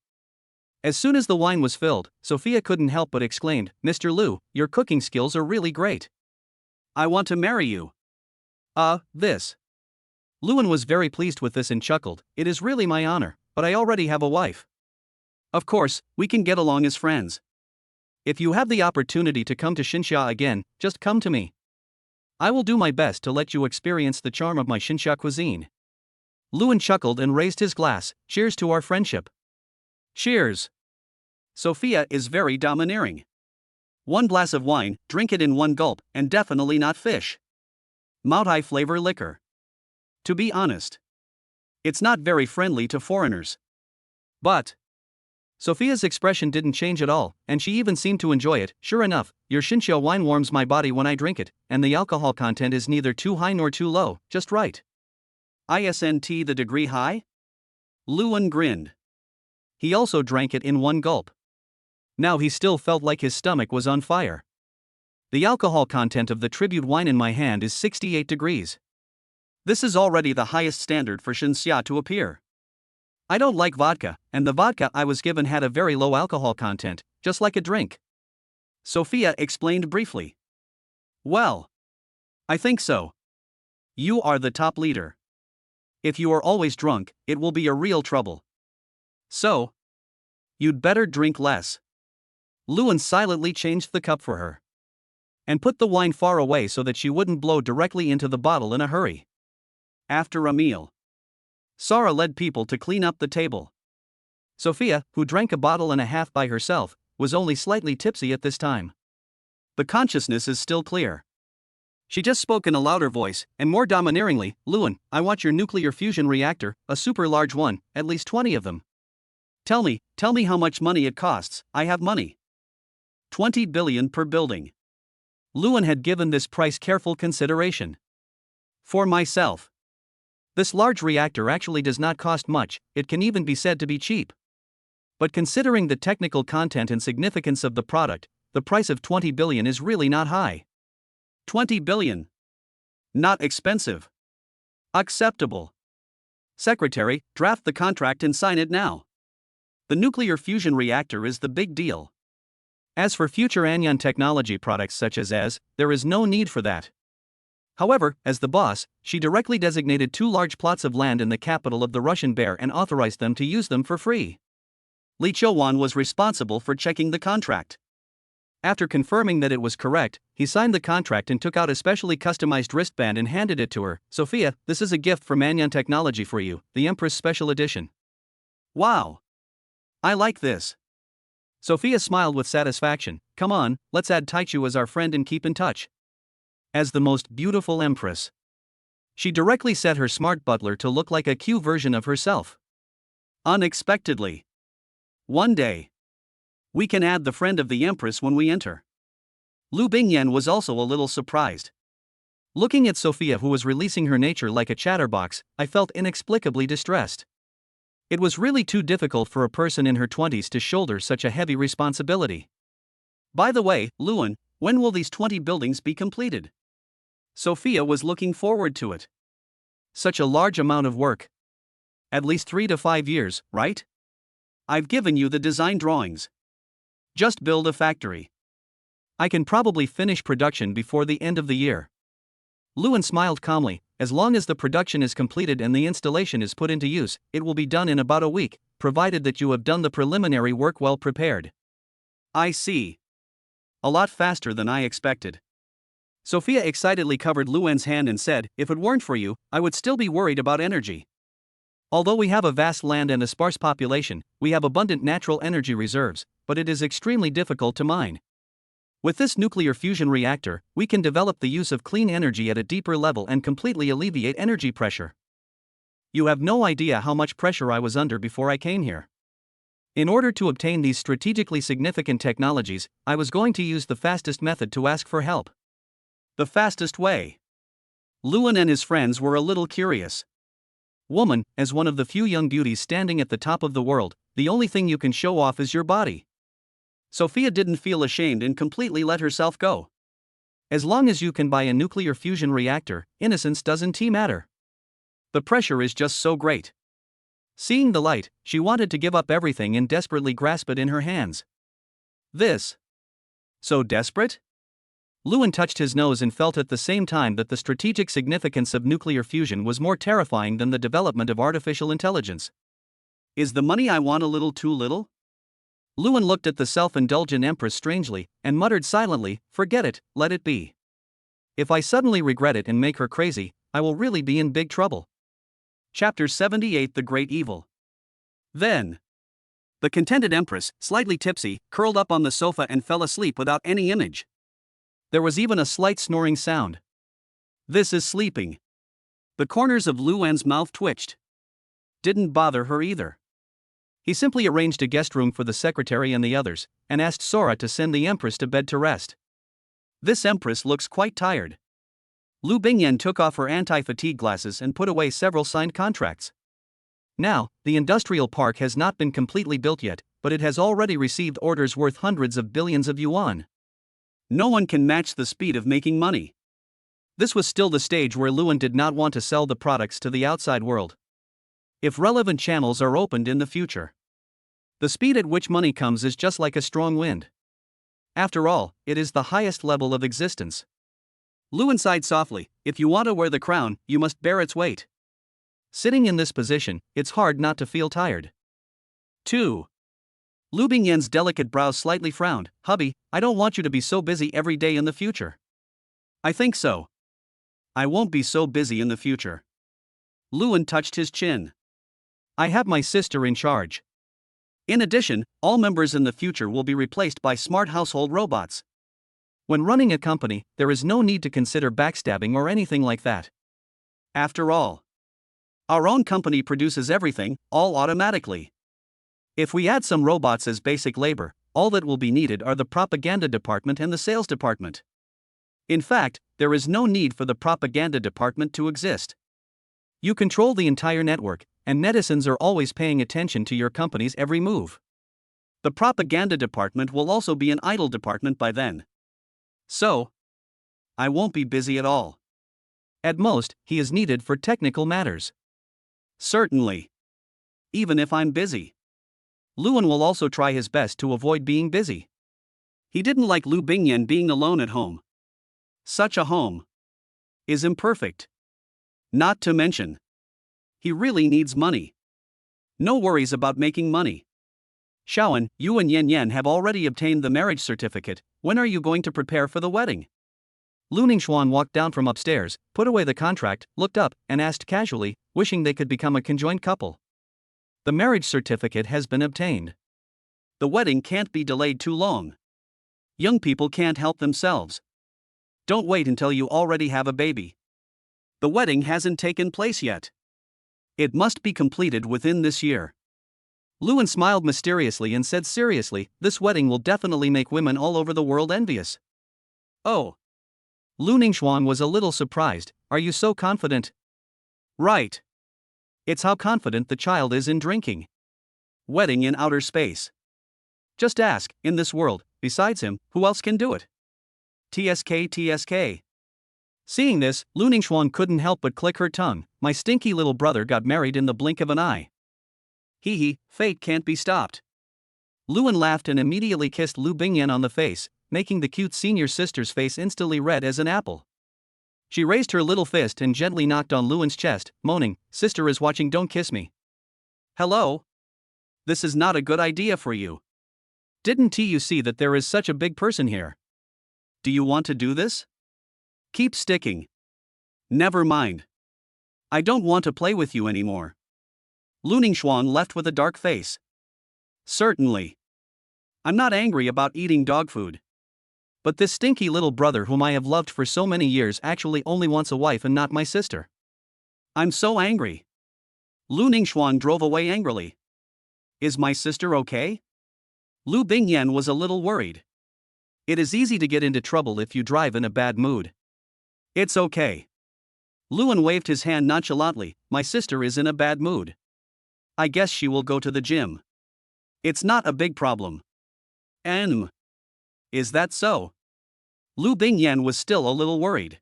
As soon as the wine was filled, Sophia couldn't help but exclaimed, Mr. Lu, your cooking skills are really great. I want to marry you. This. Luan was very pleased with this and chuckled, it is really my honor, but I already have a wife. Of course, we can get along as friends. If you have the opportunity to come to Xinsha again, just come to me. I will do my best to let you experience the charm of my Xinsha cuisine. Luan chuckled and raised his glass, cheers to our friendship. Cheers. Sophia is very domineering. 1 glass of wine, drink it in 1 gulp, and definitely not fish. Maotai flavor liquor. To be honest, it's not very friendly to foreigners. But Sophia's expression didn't change at all, and she even seemed to enjoy it. Sure enough, your Xinsha wine warms my body when I drink it, and the alcohol content is neither too high nor too low, just right. Isn't the degree high? Luan grinned. He also drank it in 1 gulp. Now he still felt like his stomach was on fire. The alcohol content of the tribute wine in my hand is 68 degrees. This is already the highest standard for Xinsha to appear. I don't like vodka, and the vodka I was given had a very low alcohol content, just like a drink. Sophia explained briefly. Well, I think so. You are the top leader. If you are always drunk, it will be a real trouble. So, you'd better drink less. Luan silently changed the cup for her and put the wine far away so that she wouldn't blow directly into the bottle in a hurry. After a meal, Sarah led people to clean up the table. Sophia, who drank a bottle and a half by herself, was only slightly tipsy at this time. The consciousness is still clear. She just spoke in a louder voice, and more domineeringly, Luan, I want your nuclear fusion reactor, a super large one, at least 20 of them. Tell me how much money it costs, I have money. 20 billion per building. Luan had given this price careful consideration. For myself. This large reactor actually does not cost much, it can even be said to be cheap. But considering the technical content and significance of the product, the price of 20 billion is really not high. 20 billion. Not expensive. Acceptable. Secretary, draft the contract and sign it now. The nuclear fusion reactor is the big deal. As for future Anyan technology products such as, there is no need for that. However, as the boss, she directly designated 2 large plots of land in the capital of the Russian Bear and authorized them to use them for free. Li Chouan was responsible for checking the contract. After confirming that it was correct, he signed the contract and took out a specially customized wristband and handed it to her. Sophia, this is a gift from Anyan Technology for you, the Empress Special Edition. Wow! I like this. Sophia smiled with satisfaction. Come on, let's add Taichu as our friend and keep in touch. As the most beautiful empress. She directly set her smart butler to look like a cute version of herself. Unexpectedly. One day. We can add the friend of the Empress when we enter. Lu Bingyan was also a little surprised. Looking at Sophia, who was releasing her nature like a chatterbox, I felt inexplicably distressed. It was really too difficult for a person in her 20s to shoulder such a heavy responsibility. By the way, Luan, when will these 20 buildings be completed? Sophia was looking forward to it. Such a large amount of work. At least 3 to 5 years, right? I've given you the design drawings. Just build a factory. I can probably finish production before the end of the year. Luan smiled calmly. As long as the production is completed and the installation is put into use, it will be done in about a week, provided that you have done the preliminary work well prepared. I see. A lot faster than I expected. Sophia excitedly covered Luan's hand and said, if it weren't for you, I would still be worried about energy. Although we have a vast land and a sparse population, we have abundant natural energy reserves, but it is extremely difficult to mine. With this nuclear fusion reactor, we can develop the use of clean energy at a deeper level and completely alleviate energy pressure. You have no idea how much pressure I was under before I came here. In order to obtain these strategically significant technologies, I was going to use the fastest method to ask for help. The fastest way. Luan and his friends were a little curious. Woman, as one of the few young beauties standing at the top of the world, the only thing you can show off is your body. Sophia didn't feel ashamed and completely let herself go. As long as you can buy a nuclear fusion reactor, innocence doesn't matter. The pressure is just so great. Seeing the light, she wanted to give up everything and desperately grasp it in her hands. This. So desperate? Luan touched his nose and felt at the same time that the strategic significance of nuclear fusion was more terrifying than the development of artificial intelligence. Is the money I want a little too little? Luan looked at the self-indulgent Empress strangely, and muttered silently, forget it, let it be. If I suddenly regret it and make her crazy, I will really be in big trouble. Chapter 78 The Great Evil. Then. The contented Empress, slightly tipsy, curled up on the sofa and fell asleep without any image. There was even a slight snoring sound. This is sleeping. The corners of Luan's mouth twitched. Didn't bother her either. He simply arranged a guest room for the secretary and the others, and asked Sora to send the Empress to bed to rest. This Empress looks quite tired. Lu Bingyan took off her anti-fatigue glasses and put away several signed contracts. Now, the industrial park has not been completely built yet, but it has already received orders worth hundreds of billions of yuan. No one can match the speed of making money. This was still the stage where Luan did not want to sell the products to the outside world. If relevant channels are opened in the future, the speed at which money comes is just like a strong wind. After all, it is the highest level of existence. Luan sighed softly, if you want to wear the crown, you must bear its weight. Sitting in this position, it's hard not to feel tired. 2. Lu Bingyan's delicate brows slightly frowned. Hubby, I don't want you to be so busy every day in the future. I think so. I won't be so busy in the future. Luan touched his chin. I have my sister in charge. In addition, all members in the future will be replaced by smart household robots. When running a company, there is no need to consider backstabbing or anything like that. After all, our own company produces everything, all automatically. If we add some robots as basic labor, all that will be needed are the propaganda department and the sales department. In fact, there is no need for the propaganda department to exist. You control the entire network, and netizens are always paying attention to your company's every move. The propaganda department will also be an idle department by then. So, I won't be busy at all. At most, he is needed for technical matters. Certainly. Even if I'm busy. Luan will also try his best to avoid being busy. He didn't like Lu Bingyan being alone at home. Such a home is imperfect. Not to mention, he really needs money. No worries about making money. Shaoan, you and Yan Yan have already obtained the marriage certificate. When are you going to prepare for the wedding? Lu Ningxuan walked down from upstairs, put away the contract, looked up, and asked casually, wishing they could become a conjoined couple. The marriage certificate has been obtained. The wedding can't be delayed too long. Young people can't help themselves. Don't wait until you already have a baby. The wedding hasn't taken place yet. It must be completed within this year. Luan smiled mysteriously and said seriously, this wedding will definitely make women all over the world envious. Oh. Lu Ningxuan was a little surprised. Are you so confident? Right. It's how confident the child is in drinking. Wedding in outer space. Just ask, in this world, besides him, who else can do it? TSK. Seeing this, Lu Ningxuan couldn't help but click her tongue. My stinky little brother got married in the blink of an eye. Hee hee, fate can't be stopped. Luan laughed and immediately kissed Lu Bingyan on the face, making the cute senior sister's face instantly red as an apple. She raised her little fist and gently knocked on Luan's chest, moaning, "Sister is watching, don't kiss me." Hello? This is not a good idea for you. Didn't you see that there is such a big person here? Do you want to do this? Keep sticking. Never mind. I don't want to play with you anymore. Lu Ningxuan left with a dark face. Certainly. I'm not angry about eating dog food. But this stinky little brother whom I have loved for so many years actually only wants a wife and not my sister. I'm so angry. Lu Ningxuan drove away angrily. Is my sister okay? Lu Bingyan was a little worried. It is easy to get into trouble if you drive in a bad mood. It's okay. Luan waved his hand nonchalantly. My sister is in a bad mood. I guess she will go to the gym. It's not a big problem. Is that so? Lu Bingyan was still a little worried.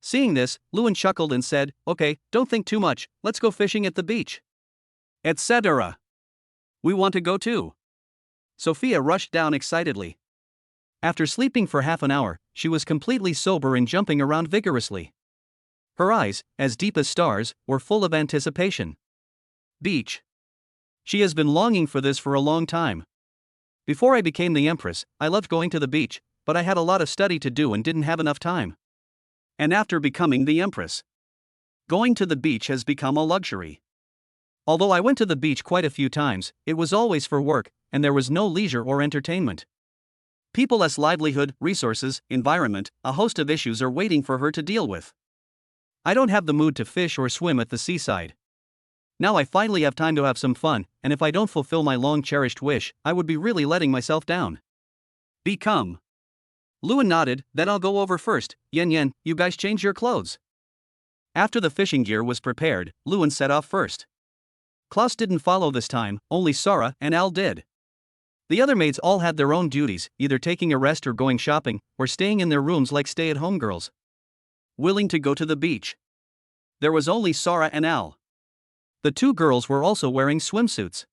Seeing this, Luan chuckled and said, okay, don't think too much, let's go fishing at the beach. Etc. We want to go too. Sophia rushed down excitedly. After sleeping for half an hour, she was completely sober and jumping around vigorously. Her eyes, as deep as stars, were full of anticipation. Beach. She has been longing for this for a long time. Before I became the Empress, I loved going to the beach, but I had a lot of study to do and didn't have enough time. And after becoming the Empress, going to the beach has become a luxury. Although I went to the beach quite a few times, it was always for work, and there was no leisure or entertainment. People's livelihood, resources, environment, a host of issues are waiting for her to deal with. I don't have the mood to fish or swim at the seaside. Now I finally have time to have some fun, and if I don't fulfill my long-cherished wish, I would be really letting myself down. Become. Luan nodded, then I'll go over first. Yen, you guys change your clothes. After the fishing gear was prepared, Luan set off first. Klaus didn't follow this time, only Sara and Al did. The other maids all had their own duties, either taking a rest or going shopping, or staying in their rooms like stay-at-home girls. Willing to go to the beach. There was only Sara and Al. The two girls were also wearing swimsuits.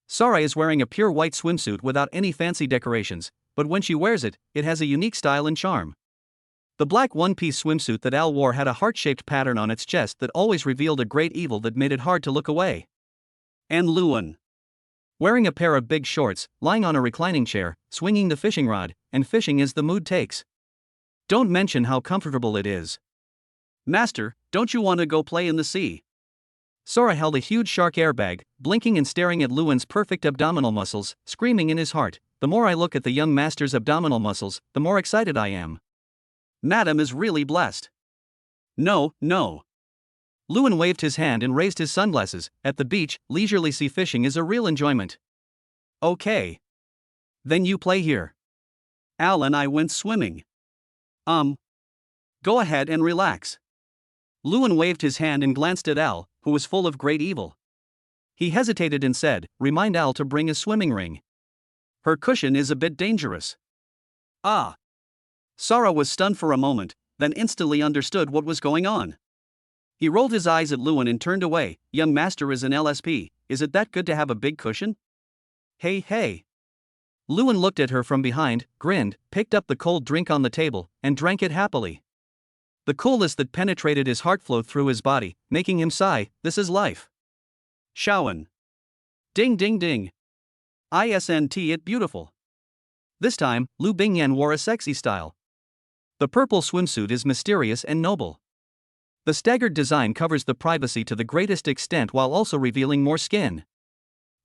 Sara is wearing a pure white swimsuit without any fancy decorations, but when she wears it, it has a unique style and charm. The black one-piece swimsuit that Al wore had a heart-shaped pattern on its chest that always revealed a great evil that made it hard to look away. And Luan, wearing a pair of big shorts, lying on a reclining chair, swinging the fishing rod, and fishing as the mood takes. Don't mention how comfortable it is. Master, don't you want to go play in the sea? Sora held a huge shark airbag, blinking and staring at Luan's perfect abdominal muscles, screaming in his heart, the more I look at the young master's abdominal muscles, the more excited I am. Madam is really blessed. No. Luan waved his hand and raised his sunglasses. At the beach, leisurely sea fishing is a real enjoyment. Okay. Then you play here. Al and I went swimming. Go ahead and relax. Luan waved his hand and glanced at Al, who was full of great evil. He hesitated and said, remind Al to bring a swimming ring. Her cushion is a bit dangerous. Ah. Sara was stunned for a moment, then instantly understood what was going on. He rolled his eyes at Luan and turned away. Young master is an LSP, is it that good to have a big cushion? Hey. Luan looked at her from behind, grinned, picked up the cold drink on the table, and drank it happily. The coolness that penetrated his heart flowed through his body, making him sigh, this is life. Shawan. Ding ding ding. Isn't it beautiful? This time, Lu Bingyan wore a sexy style. The purple swimsuit is mysterious and noble. The staggered design covers the privacy to the greatest extent while also revealing more skin.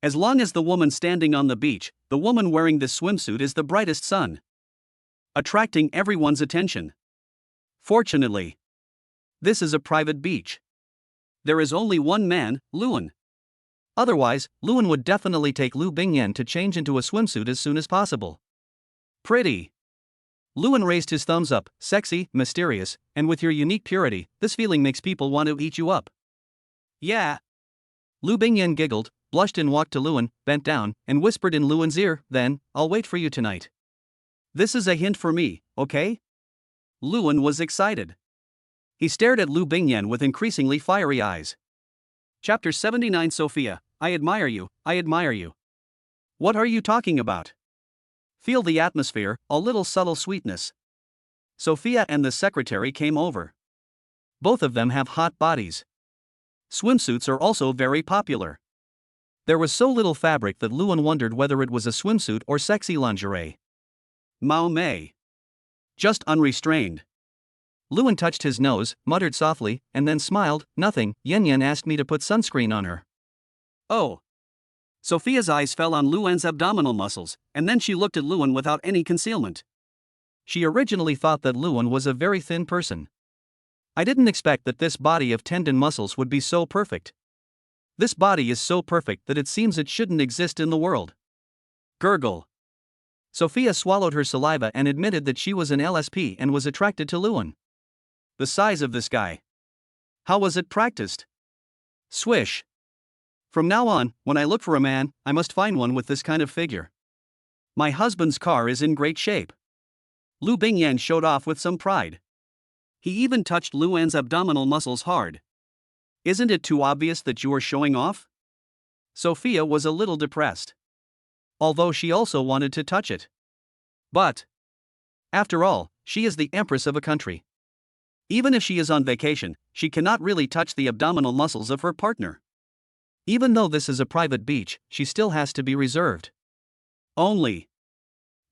As long as the woman standing on the beach, the woman wearing this swimsuit is the brightest sun, attracting everyone's attention. Fortunately, This is a private beach. There is only one man, Luan. Otherwise, Luan would definitely take Lu Bingyan to change into a swimsuit as soon as possible. Pretty. Luan raised his thumbs up, sexy, mysterious, and with your unique purity, this feeling makes people want to eat you up. Yeah. Lu Bingyan giggled, blushed and walked to Luan, bent down, and whispered in Luan's ear, then, I'll wait for you tonight. This is a hint for me, okay? Luan was excited. He stared at Lu Bingyan with increasingly fiery eyes. Chapter 79 Sophia, I admire you, I admire you. What are you talking about? Feel the atmosphere, a little subtle sweetness. Sophia and the secretary came over. Both of them have hot bodies. Swimsuits are also very popular. There was so little fabric that Luan wondered whether it was a swimsuit or sexy lingerie. Mao Mei. Just unrestrained. Luan touched his nose, muttered softly, and then smiled, nothing, Yen Yen asked me to put sunscreen on her. Oh. Sophia's eyes fell on Luan's abdominal muscles, and then she looked at Luan without any concealment. She originally thought that Luan was a very thin person. I didn't expect that this body of tendon muscles would be so perfect. This body is so perfect that it seems it shouldn't exist in the world. Gurgle. Sophia swallowed her saliva and admitted that she was an LSP and was attracted to Luan. The size of this guy. How was it practiced? Swish. From now on, when I look for a man, I must find one with this kind of figure. My husband's car is in great shape. Lu Bingyan showed off with some pride. He even touched Luan's abdominal muscles hard. Isn't it too obvious that you are showing off? Sophia was a little depressed. Although she also wanted to touch it. But, after all, she is the empress of a country. Even if she is on vacation, she cannot really touch the abdominal muscles of her partner. Even though this is a private beach, she still has to be reserved. Only.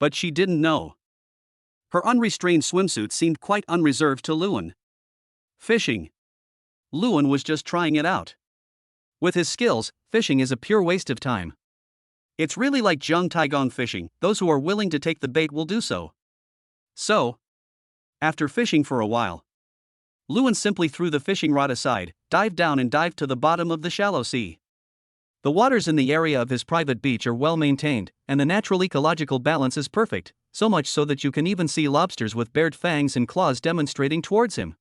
But she didn't know. Her unrestrained swimsuit seemed quite unreserved to Luan. Fishing. Luan was just trying it out. With his skills, fishing is a pure waste of time. It's really like Zheng Taigong fishing, those who are willing to take the bait will do so. So, after fishing for a while, Luan simply threw the fishing rod aside, dived down and dived to the bottom of the shallow sea. The waters in the area of his private beach are well maintained, and the natural ecological balance is perfect, so much so that you can even see lobsters with bared fangs and claws demonstrating towards him.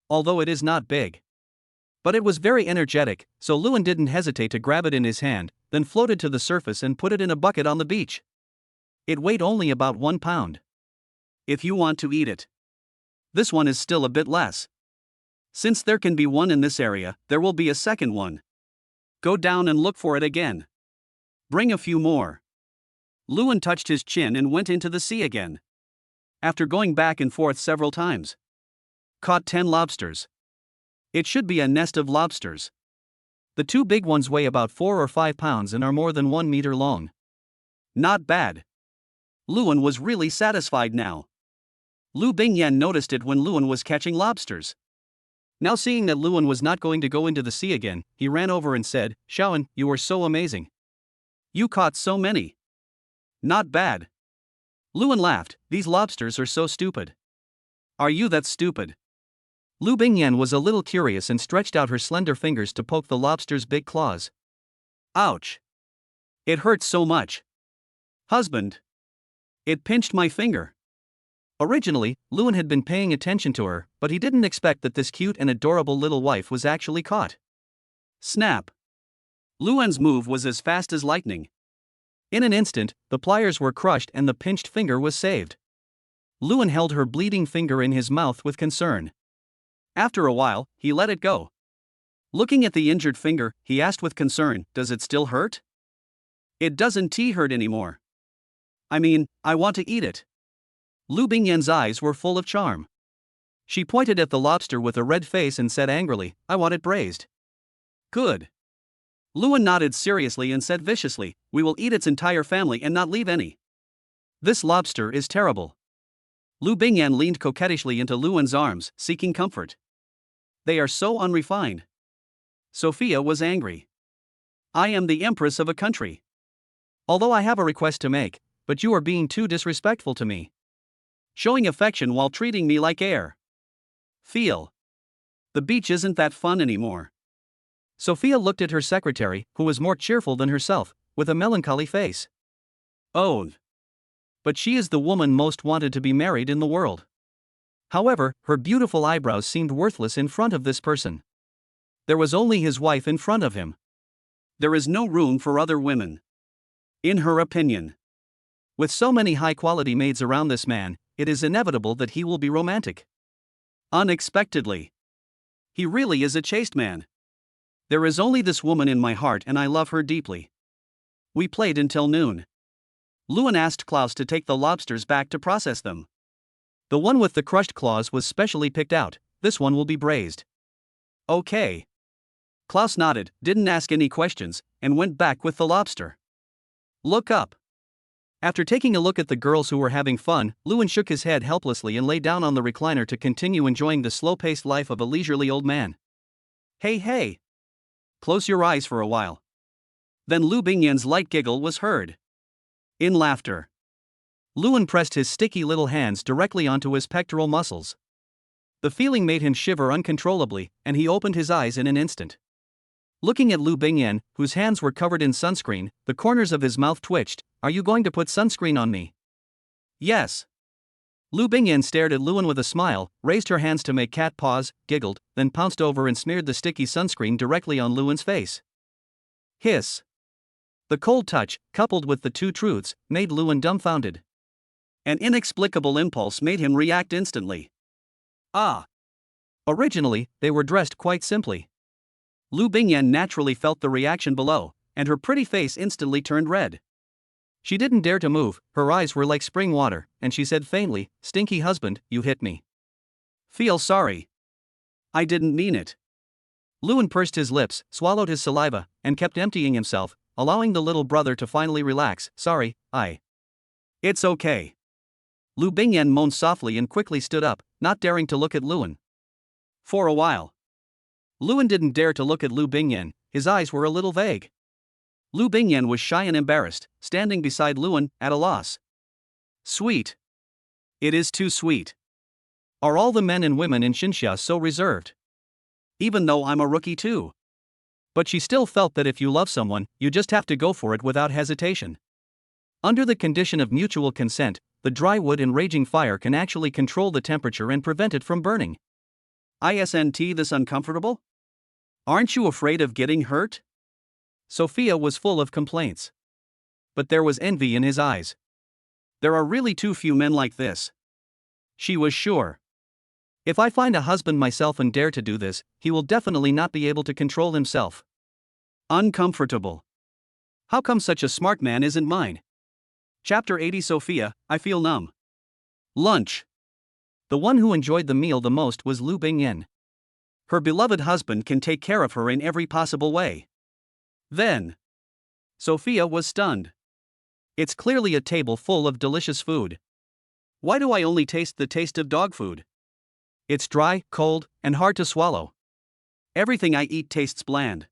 Although it is not big. But it was very energetic, so Luan didn't hesitate to grab it in his hand, then floated to the surface and put it in a bucket on the beach. It weighed only about 1 pound. If you want to eat it. This one is still a bit less. Since there can be one in this area, there will be a second one. Go down and look for it again. Bring a few more. Luan touched his chin and went into the sea again. After going back and forth several times. Caught 10 lobsters. It should be a nest of lobsters. The two big ones weigh about 4 or 5 pounds and are more than 1 meter long. Not bad. Luan was really satisfied now. Lu Bingyan noticed it when Luan was catching lobsters. Now seeing that Luan was not going to go into the sea again, he ran over and said, Shaoan, you are so amazing. You caught so many. Not bad. Luan laughed, these lobsters are so stupid. Are you that stupid? Lu Bingyan was a little curious and stretched out her slender fingers to poke the lobster's big claws. Ouch. It hurts so much. Husband. It pinched my finger. Originally, Luan had been paying attention to her, but he didn't expect that this cute and adorable little wife was actually caught. Snap. Luan's move was as fast as lightning. In an instant, the pliers were crushed and the pinched finger was saved. Luan held her bleeding finger in his mouth with concern. After a while, he let it go. Looking at the injured finger, he asked with concern, does it still hurt? It doesn't hurt anymore. I mean, I want to eat it. Lu Bingyan's eyes were full of charm. She pointed at the lobster with a red face and said angrily, I want it braised. Good. Luan nodded seriously and said viciously, we will eat its entire family and not leave any. This lobster is terrible. Lu Bingyan leaned coquettishly into Luan's arms, seeking comfort. They are so unrefined. Sophia was angry. I am the empress of a country. Although I have a request to make, but you are being too disrespectful to me. Showing affection while treating me like air. Feel. The beach isn't that fun anymore. Sophia looked at her secretary, who was more cheerful than herself, with a melancholy face. Oh. But she is the woman most wanted to be married in the world. However, her beautiful eyebrows seemed worthless in front of this person. There was only his wife in front of him. There is no room for other women. In her opinion. With so many high-quality maids around this man, it is inevitable that he will be romantic. Unexpectedly. He really is a chaste man. There is only this woman in my heart and I love her deeply. We played until noon. Lewin asked Klaus to take the lobsters back to process them. The one with the crushed claws was specially picked out. This one will be braised. Okay. Klaus nodded, didn't ask any questions, and went back with the lobster. Look up. After taking a look at the girls who were having fun, Lewin shook his head helplessly and lay down on the recliner to continue enjoying the slow-paced life of a leisurely old man. Hey. Close your eyes for a while. Then Lu Bingyan's light giggle was heard. In laughter. Lewin pressed his sticky little hands directly onto his pectoral muscles. The feeling made him shiver uncontrollably, and he opened his eyes in an instant. Looking at Lu Bingyan, whose hands were covered in sunscreen, the corners of his mouth twitched. Are you going to put sunscreen on me? Yes. Lu Bingyan stared at Lewin with a smile, raised her hands to make cat paws, giggled, then pounced over and smeared the sticky sunscreen directly on Lewin's face. Hiss. The cold touch, coupled with the two truths, made Lewin dumbfounded. An inexplicable impulse made him react instantly. Ah. Originally, they were dressed quite simply. Lu Bingyan naturally felt the reaction below, and her pretty face instantly turned red. She didn't dare to move, her eyes were like spring water, and she said faintly, "Stinky husband, you hit me. Feel sorry. I didn't mean it." Lewin pursed his lips, swallowed his saliva, and kept emptying himself, allowing the little brother to finally relax. Sorry, It's okay. Lu Bingyan moaned softly and quickly stood up, not daring to look at Lewin. For a while. Lewin didn't dare to look at Lu Bingyan, his eyes were a little vague. Lu Bingyan was shy and embarrassed, standing beside Lewin, at a loss. Sweet. It is too sweet. Are all the men and women in Xinxia so reserved? Even though I'm a rookie too. But she still felt that if you love someone, you just have to go for it without hesitation. Under the condition of mutual consent, the dry wood and raging fire can actually control the temperature and prevent it from burning. Isn't this uncomfortable? Aren't you afraid of getting hurt? Sophia was full of complaints. But there was envy in his eyes. There are really too few men like this. She was sure. If I find a husband myself and dare to do this, he will definitely not be able to control himself. Uncomfortable. How come such a smart man isn't mine? Chapter 80 Sophia, I feel numb. Lunch. The one who enjoyed the meal the most was Lu Bingyan. Her beloved husband can take care of her in every possible way. Then. Sophia was stunned. It's clearly a table full of delicious food. Why do I only taste the taste of dog food? It's dry, cold, and hard to swallow. Everything I eat tastes bland.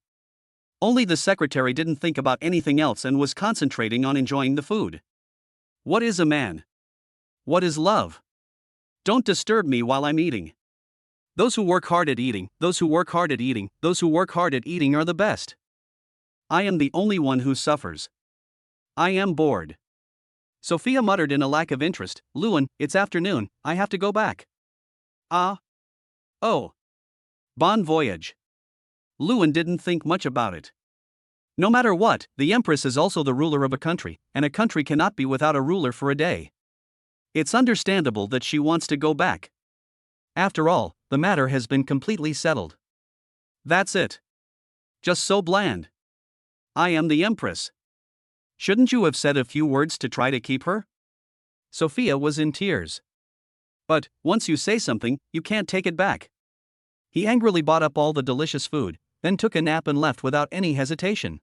Only the secretary didn't think about anything else and was concentrating on enjoying the food. What is a man? What is love? Don't disturb me while I'm eating. Those who work hard at eating, those who work hard at eating, those who work hard at eating are the best. I am the only one who suffers. I am bored. Sophia muttered in a lack of interest, Lewin, it's afternoon, I have to go back. Ah. Oh. Bon voyage. Lewin didn't think much about it. No matter what, the Empress is also the ruler of a country, and a country cannot be without a ruler for a day. It's understandable that she wants to go back. After all, the matter has been completely settled. That's it. Just so bland. I am the Empress. Shouldn't you have said a few words to try to keep her? Sophia was in tears. But, once you say something, you can't take it back. He angrily bought up all the delicious food, then took a nap and left without any hesitation.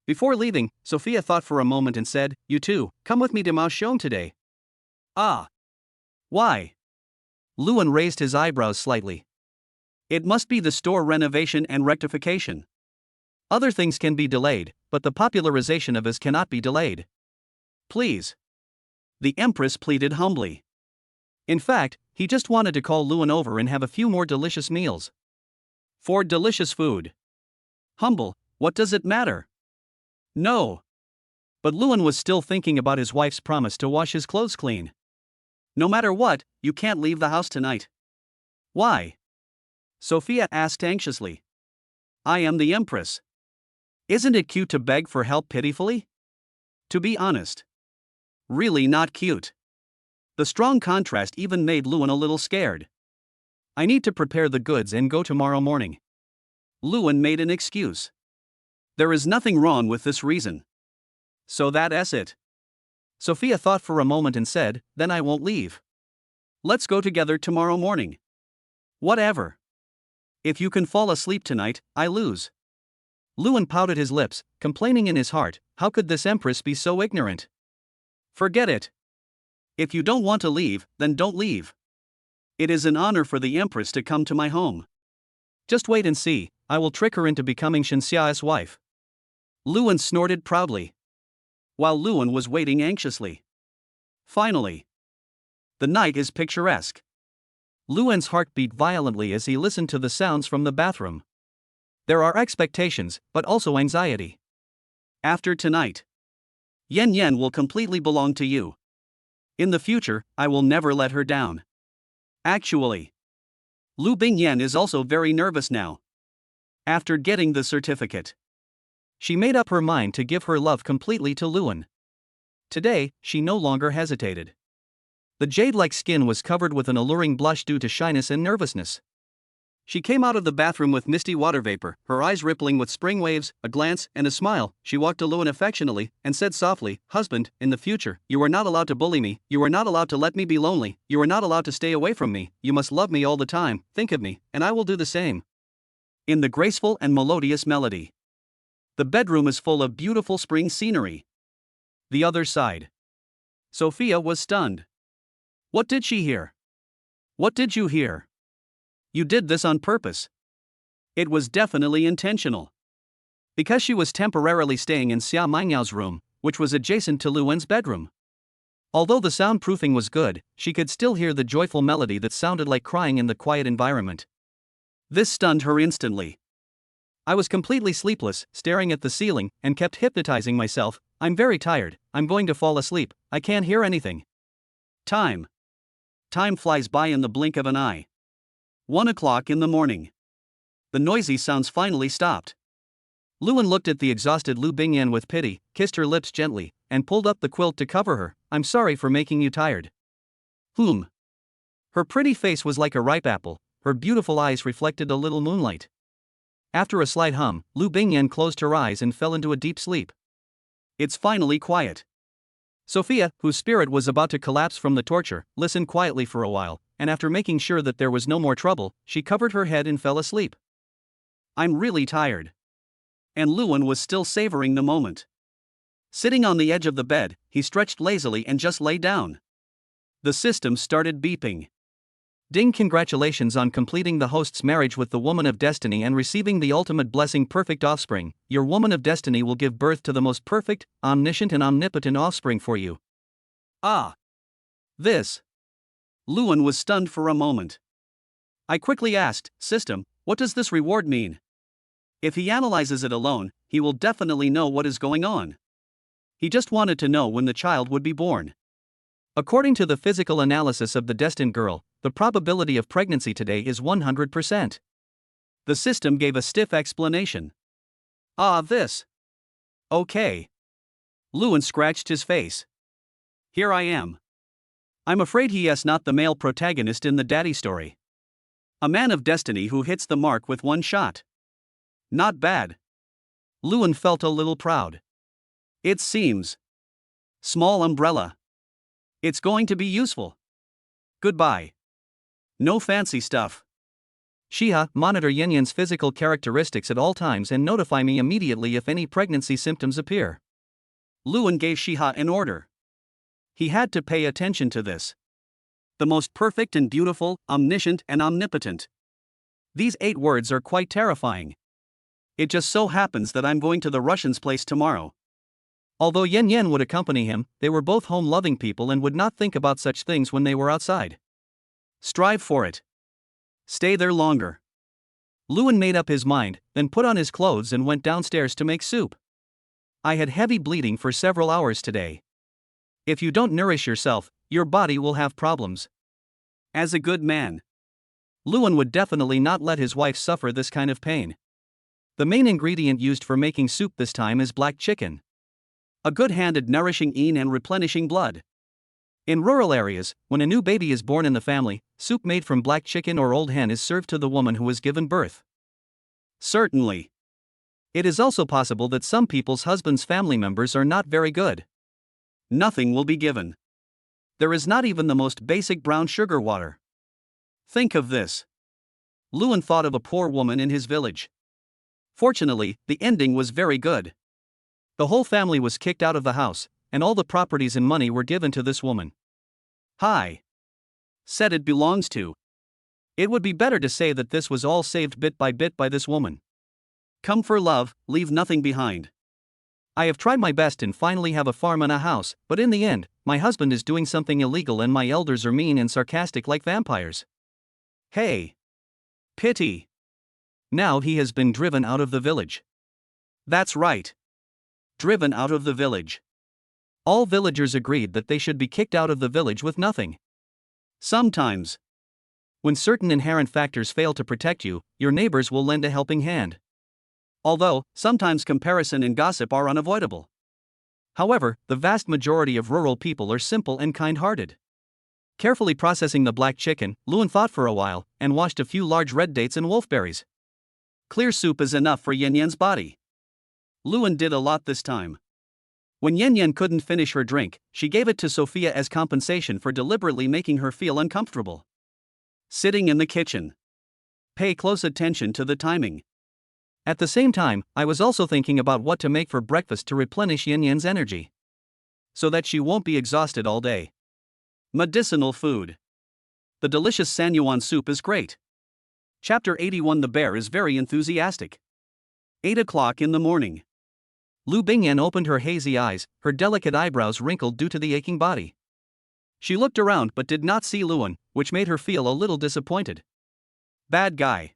Before leaving, Sophia thought for a moment and said, You too, come with me to Maoxiong today. Ah. Why? Lewin raised his eyebrows slightly. It must be the store renovation and rectification. Other things can be delayed, but the popularization of us cannot be delayed. Please. The Empress pleaded humbly. In fact, he just wanted to call Lewin over and have a few more delicious meals. For delicious food. Humble, what does it matter? No. But Luan was still thinking about his wife's promise to wash his clothes clean. No matter what, you can't leave the house tonight. Why? Sophia asked anxiously. I am the Empress. Isn't it cute to beg for help pitifully? To be honest. Really not cute. The strong contrast even made Luan a little scared. I need to prepare the goods and go tomorrow morning. Luan made an excuse. There is nothing wrong with this reason. So that's it. Sophia thought for a moment and said, then I won't leave. Let's go together tomorrow morning. Whatever. If you can fall asleep tonight, I lose. Luan pouted his lips, complaining in his heart, how could this Empress be so ignorant? Forget it. If you don't want to leave, then don't leave. It is an honor for the Empress to come to my home. Just wait and see, I will trick her into becoming Shenxia's wife. Luan snorted proudly. While Luan was waiting anxiously. Finally. The night is picturesque. Luan's heart beat violently as he listened to the sounds from the bathroom. There are expectations, but also anxiety. After tonight, Yan Yan will completely belong to you. In the future, I will never let her down. Actually, Lu Bingyan is also very nervous now. After getting the certificate, she made up her mind to give her love completely to Luan. Today, she no longer hesitated. The jade-like skin was covered with an alluring blush due to shyness and nervousness. She came out of the bathroom with misty water vapor, her eyes rippling with spring waves, a glance, and a smile. She walked to Luan affectionately, and said softly, Husband, in the future, you are not allowed to bully me, you are not allowed to let me be lonely, you are not allowed to stay away from me, you must love me all the time, think of me, and I will do the same. In the graceful and melodious melody. The bedroom is full of beautiful spring scenery. The other side. Sophia was stunned. What did she hear? What did you hear? You did this on purpose. It was definitely intentional. Because she was temporarily staying in Xia Mingyao room, which was adjacent to Luan's bedroom. Although the soundproofing was good, she could still hear the joyful melody that sounded like crying in the quiet environment. This stunned her instantly. I was completely sleepless, staring at the ceiling, and kept hypnotizing myself. I'm very tired, I'm going to fall asleep, I can't hear anything. Time flies by in the blink of an eye. 1 o'clock in the morning. The noisy sounds finally stopped. Luan looked at the exhausted Lu Bingyan with pity, kissed her lips gently, and pulled up the quilt to cover her. I'm sorry for making you tired. Her pretty face was like a ripe apple, her beautiful eyes reflected a little moonlight. After a slight hum, Lu Bingyan closed her eyes and fell into a deep sleep. It's finally quiet. Sophia, whose spirit was about to collapse from the torture, listened quietly for a while, and after making sure that there was no more trouble, she covered her head and fell asleep. I'm really tired. And Luan was still savoring the moment. Sitting on the edge of the bed, he stretched lazily and just lay down. The system started beeping. Ding! Congratulations on completing the host's marriage with the woman of destiny and receiving the ultimate blessing, perfect offspring. Your woman of destiny will give birth to the most perfect, omniscient and omnipotent offspring for you. Ah! This. Luan was stunned for a moment. I quickly asked, System, what does this reward mean? If he analyzes it alone, he will definitely know what is going on. He just wanted to know when the child would be born. According to the physical analysis of the destined girl, the probability of pregnancy today is 100%. The system gave a stiff explanation. Ah, this. Okay. Luan scratched his face. Here I am. I'm afraid he is not the male protagonist in the daddy story. A man of destiny who hits the mark with one shot. Not bad. Luan felt a little proud. It seems. Small umbrella. It's going to be useful. Goodbye. No fancy stuff. Shiha, monitor Yan Yan's physical characteristics at all times and notify me immediately if any pregnancy symptoms appear. Luan gave Shiha an order. He had to pay attention to this. The most perfect and beautiful, omniscient and omnipotent. These 8 words are quite terrifying. It just so happens that I'm going to the Russian's place tomorrow. Although Yan Yan would accompany him, they were both home-loving people and would not think about such things when they were outside. Strive for it. Stay there longer. Lewin made up his mind, then put on his clothes and went downstairs to make soup. I had heavy bleeding for several hours today. If you don't nourish yourself, your body will have problems. As a good man, Lewin would definitely not let his wife suffer this kind of pain. The main ingredient used for making soup this time is black chicken. A good-handed nourishing and replenishing blood. In rural areas, when a new baby is born in the family, soup made from black chicken or old hen is served to the woman who has given birth. Certainly. It is also possible that some people's husbands' family members are not very good. Nothing will be given. There is not even the most basic brown sugar water. Think of this. Lewin thought of a poor woman in his village. Fortunately, the ending was very good. The whole family was kicked out of the house, and all the properties and money were given to this woman. Hi. Said it belongs to. It would be better to say that this was all saved bit by this woman. Come for love, leave nothing behind. I have tried my best and finally have a farm and a house, but in the end, my husband is doing something illegal and my elders are mean and sarcastic like vampires. Hey. Pity. Now he has been driven out of the village. That's right. Driven out of the village. All villagers agreed that they should be kicked out of the village with nothing. Sometimes, when certain inherent factors fail to protect you, your neighbors will lend a helping hand. Although, sometimes comparison and gossip are unavoidable. However, the vast majority of rural people are simple and kind-hearted. Carefully processing the black chicken, Lewin thought for a while, and washed a few large red dates and wolfberries. Clear soup is enough for Yen Yen's body. Lewin did a lot this time. When Yen Yen couldn't finish her drink, she gave it to Sophia as compensation for deliberately making her feel uncomfortable. Sitting in the kitchen. Pay close attention to the timing. At the same time, I was also thinking about what to make for breakfast to replenish Yen Yen's energy. So that she won't be exhausted all day. Medicinal food. The delicious Sanyuan soup is great. Chapter 81. The bear is very enthusiastic. 8 o'clock in the morning. Lu Bingyan opened her hazy eyes, her delicate eyebrows wrinkled due to the aching body. She looked around but did not see Lewin, which made her feel a little disappointed. Bad guy.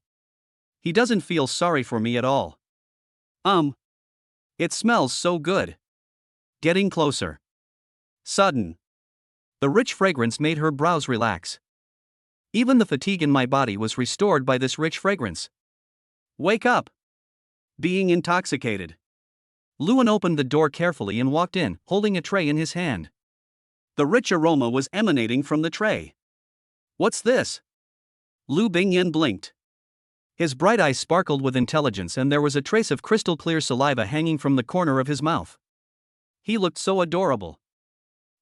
He doesn't feel sorry for me at all. It smells so good. Getting closer. Sudden. The rich fragrance made her brows relax. Even the fatigue in my body was restored by this rich fragrance. Wake up. Being intoxicated. Lewin opened the door carefully and walked in, holding a tray in his hand. The rich aroma was emanating from the tray. What's this? Lu Bingyan blinked. His bright eyes sparkled with intelligence and there was a trace of crystal-clear saliva hanging from the corner of his mouth. He looked so adorable.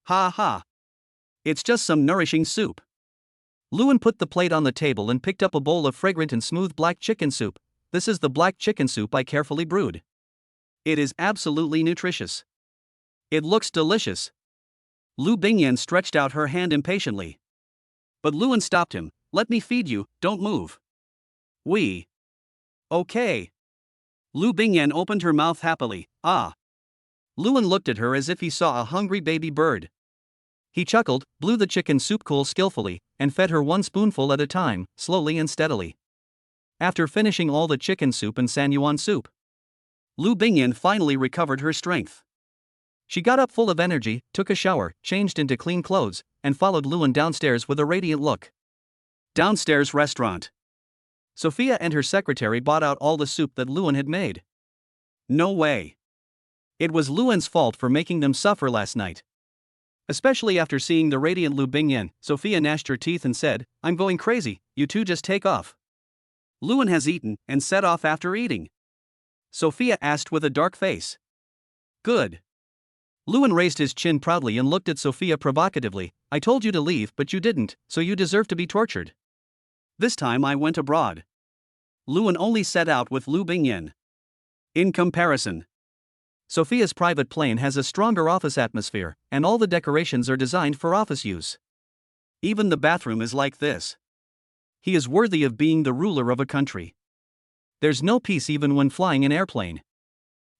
Ha ha. It's just some nourishing soup. Lewin put the plate on the table and picked up a bowl of fragrant and smooth black chicken soup. This is the black chicken soup I carefully brewed. It is absolutely nutritious. It looks delicious. Lu Bingyan stretched out her hand impatiently. But Lewin stopped him. Let me feed you, don't move. Okay. Lu Bingyan opened her mouth happily. Ah. Lewin looked at her as if he saw a hungry baby bird. He chuckled, blew the chicken soup cool skillfully, and fed her one spoonful at a time, slowly and steadily. After finishing all the chicken soup and Sanyuan soup, Lu Bingyan finally recovered her strength. She got up full of energy, took a shower, changed into clean clothes, and followed Lewin downstairs with a radiant look. Downstairs restaurant. Sophia and her secretary bought out all the soup that Lewin had made. No way. It was Lewin's fault for making them suffer last night. Especially after seeing the radiant Lu Bingyan, Sophia gnashed her teeth and said, I'm going crazy, you two just take off. Lewin has eaten and set off after eating. Sophia asked with a dark face. Good. Lewin raised his chin proudly and looked at Sophia provocatively. I told you to leave but you didn't, so you deserve to be tortured. This time I went abroad. Lewin only set out with Lu Bingyan. In comparison, Sophia's private plane has a stronger office atmosphere, and all the decorations are designed for office use. Even the bathroom is like this. He is worthy of being the ruler of a country. There's no peace even when flying an airplane.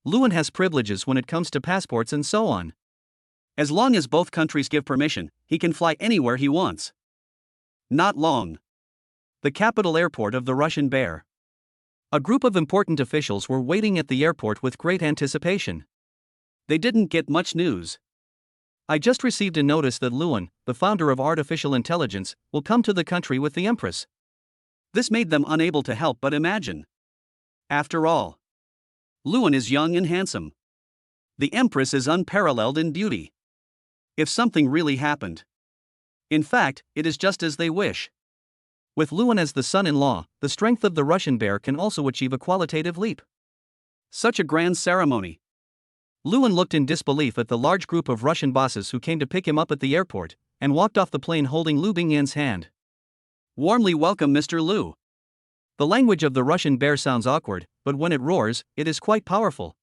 Lewin has privileges when it comes to passports and so on. As long as both countries give permission, he can fly anywhere he wants. Not long. The capital airport of the Russian Bear. A group of important officials were waiting at the airport with great anticipation. They didn't get much news. I just received a notice that Luan, the founder of artificial intelligence, will come to the country with the Empress. This made them unable to help but imagine. After all, Luan is young and handsome. The Empress is unparalleled in beauty. If something really happened. In fact, it is just as they wish. With Luan as the son-in-law, the strength of the Russian bear can also achieve a qualitative leap. Such a grand ceremony. Luan looked in disbelief at the large group of Russian bosses who came to pick him up at the airport, and walked off the plane holding Lu Bingyan's hand. Warmly welcome, Mr. Lu. The language of the Russian bear sounds awkward, but when it roars, it is quite powerful.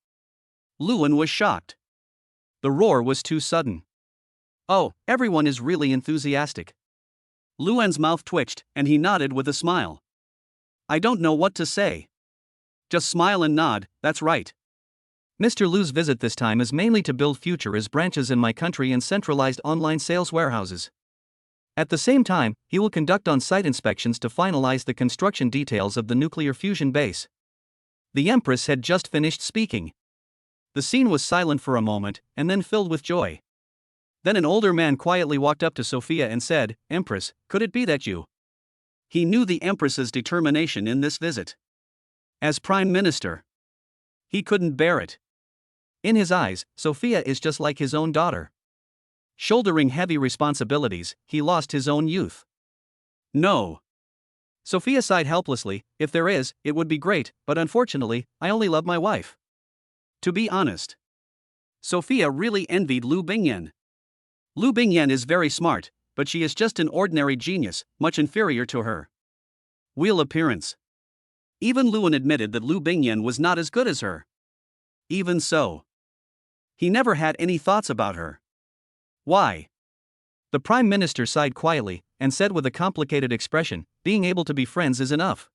Luan was shocked. The roar was too sudden. Oh, everyone is really enthusiastic. Luan's mouth twitched, and he nodded with a smile. I don't know what to say. Just smile and nod, that's right. Mr. Lu's visit this time is mainly to build future branches in my country and centralized online sales warehouses. At the same time, he will conduct on-site inspections to finalize the construction details of the nuclear fusion base. The Empress had just finished speaking. The scene was silent for a moment, and then filled with joy. Then an older man quietly walked up to Sophia and said, Empress, could it be that you? He knew the Empress's determination in this visit. As Prime Minister, he couldn't bear it. In his eyes, Sophia is just like his own daughter. Shouldering heavy responsibilities, he lost his own youth. No. Sophia sighed helplessly, if there is, it would be great, but unfortunately, I only love my wife. To be honest, Sophia really envied Lu Bingyan. Lu Bingyan is very smart, but she is just an ordinary genius, much inferior to her. Real appearance. Even Luan admitted that Lu Bingyan was not as good as her. Even so, he never had any thoughts about her. Why? The Prime Minister sighed quietly, and said with a complicated expression, being able to be friends is enough.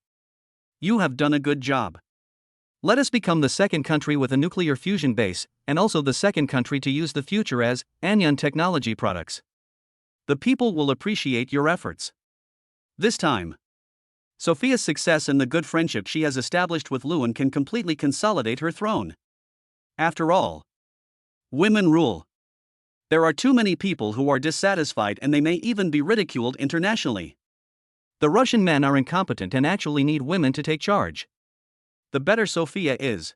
You have done a good job. Let us become the second country with a nuclear fusion base, and also the second country to use the future as Anyan technology products. The people will appreciate your efforts. This time, Sophia's success and the good friendship she has established with Luan can completely consolidate her throne. After all, women rule. There are too many people who are dissatisfied and they may even be ridiculed internationally. The Russian men are incompetent and actually need women to take charge. The better Sophia is,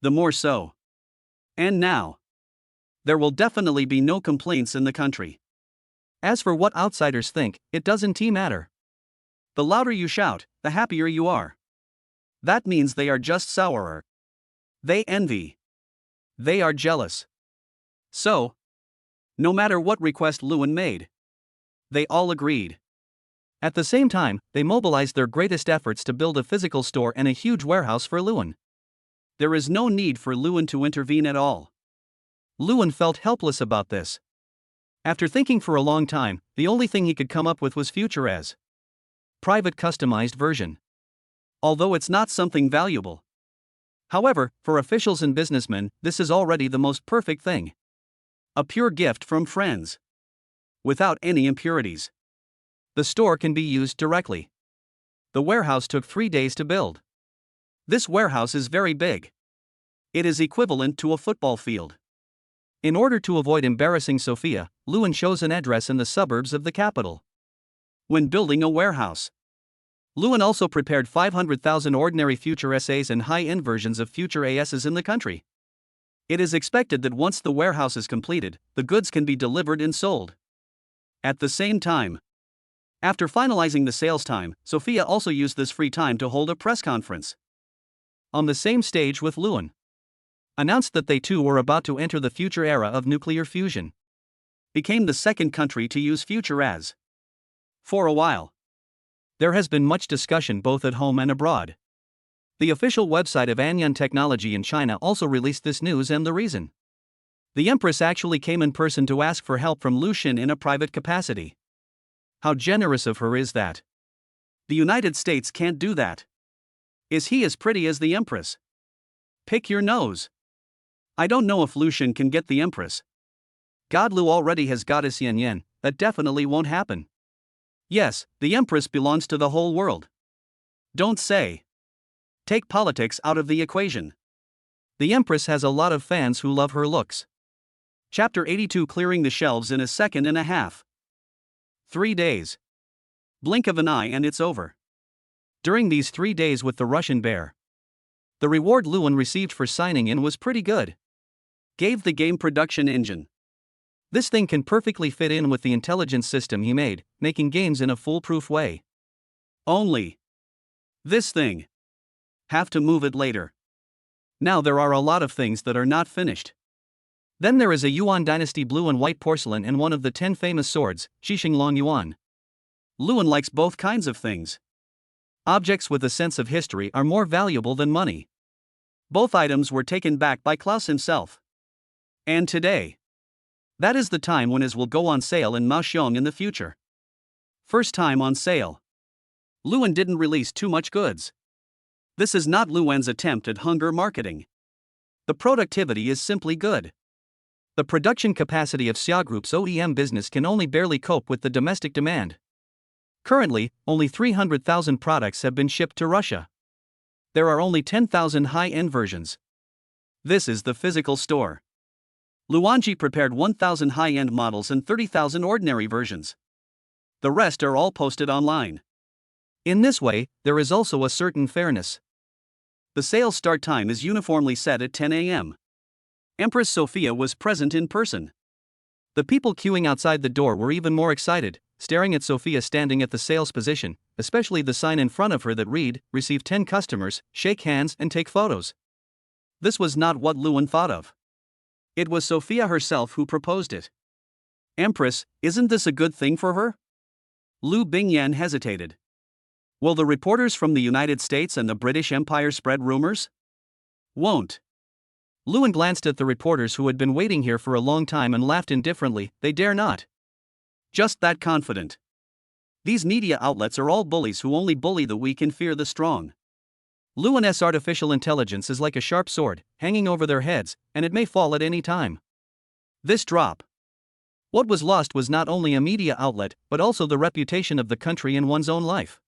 the more so. And now, there will definitely be no complaints in the country. As for what outsiders think, it doesn't matter. The louder you shout, the happier you are. That means they are just sourer. They envy. They are jealous. So, no matter what request Luan made, they all agreed. At the same time, they mobilized their greatest efforts to build a physical store and a huge warehouse for Luan. There is no need for Luan to intervene at all. Luan felt helpless about this. After thinking for a long time, the only thing he could come up with was future as private customized version. Although it's not something valuable. However, for officials and businessmen, this is already the most perfect thing. A pure gift from friends. Without any impurities. The store can be used directly. The warehouse took 3 days to build. This warehouse is very big. It is equivalent to a football field. In order to avoid embarrassing Sophia, Luan chose an address in the suburbs of the capital. When building a warehouse, Luan also prepared 500,000 ordinary future SAs and high-end versions of future ASs in the country. It is expected that once the warehouse is completed, the goods can be delivered and sold. At the same time, after finalizing the sales time, Sophia also used this free time to hold a press conference. On the same stage with Luan. Announced that they too were about to enter the future era of nuclear fusion. Became the second country to use future as. For a while, there has been much discussion both at home and abroad. The official website of Anyan Technology in China also released this news and the reason. The Empress actually came in person to ask for help from Lu Xun in a private capacity. How generous of her is that? The United States can't do that. Is he as pretty as the Empress? Pick your nose. I don't know if Lu Xun can get the Empress. God Lu already has Goddess Yan Yan, that definitely won't happen. Yes, the Empress belongs to the whole world. Don't say. Take politics out of the equation. The Empress has a lot of fans who love her looks. Chapter 82, clearing the shelves in a second and a half. 3 days. Blink of an eye and it's over. During these 3 days with the Russian bear, the reward Lewin received for signing in was pretty good. Gave the game production engine. This thing can perfectly fit in with the intelligence system he made, making games in a foolproof way. Only this thing. Have to move it later. Now there are a lot of things that are not finished. Then there is a Yuan dynasty blue and white porcelain and one of the 10 famous swords, Xixing Long Yuan. Lewin likes both kinds of things. Objects with a sense of history are more valuable than money. Both items were taken back by Klaus himself. And today, that is the time when his will go on sale in Maoxiong in the future. First time on sale. Lewin didn't release too much goods. This is not Lewin's attempt at hunger marketing. The productivity is simply good. The production capacity of Xia Group's OEM business can only barely cope with the domestic demand. Currently, only 300,000 products have been shipped to Russia. There are only 10,000 high-end versions. This is the physical store. Luanji prepared 1,000 high-end models and 30,000 ordinary versions. The rest are all posted online. In this way, there is also a certain fairness. The sales start time is uniformly set at 10 a.m. Empress Sophia was present in person. The people queuing outside the door were even more excited, staring at Sophia standing at the sales position, especially the sign in front of her that read, "Receive 10 customers, shake hands and take photos." This was not what Lewin thought of. It was Sophia herself who proposed it. Empress, isn't this a good thing for her? Lu Bingyan hesitated. Will the reporters from the United States and the British Empire spread rumors? Won't. Lewin glanced at the reporters who had been waiting here for a long time and laughed indifferently. They dare not. Just that confident. These media outlets are all bullies who only bully the weak and fear the strong. Lewin's artificial intelligence is like a sharp sword, hanging over their heads, and it may fall at any time. This drop. What was lost was not only a media outlet, but also the reputation of the country and one's own life.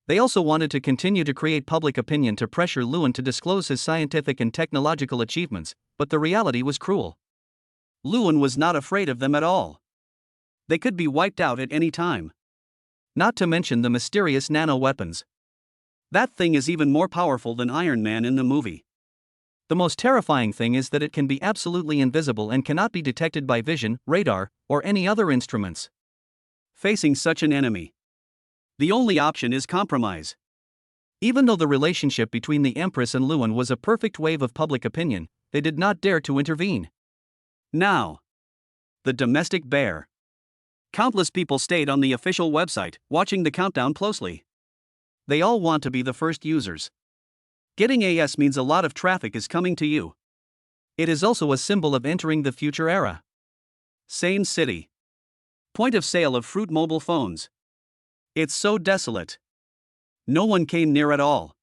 They also wanted to continue to create public opinion to pressure Lewin to disclose his scientific and technological achievements, but the reality was cruel. Lewin was not afraid of them at all. They could be wiped out at any time. Not to mention the mysterious nano-weapons. That thing is even more powerful than Iron Man in the movie. The most terrifying thing is that it can be absolutely invisible and cannot be detected by vision, radar, or any other instruments. Facing such an enemy, the only option is compromise. Even though the relationship between the Empress and Lewin was a perfect wave of public opinion, they did not dare to intervene. Now, the domestic bear. Countless people stayed on the official website, watching the countdown closely. They all want to be the first users. Getting AS means a lot of traffic is coming to you. It is also a symbol of entering the future era. Same city. Point of sale of fruit mobile phones. It's so desolate. No one came near at all.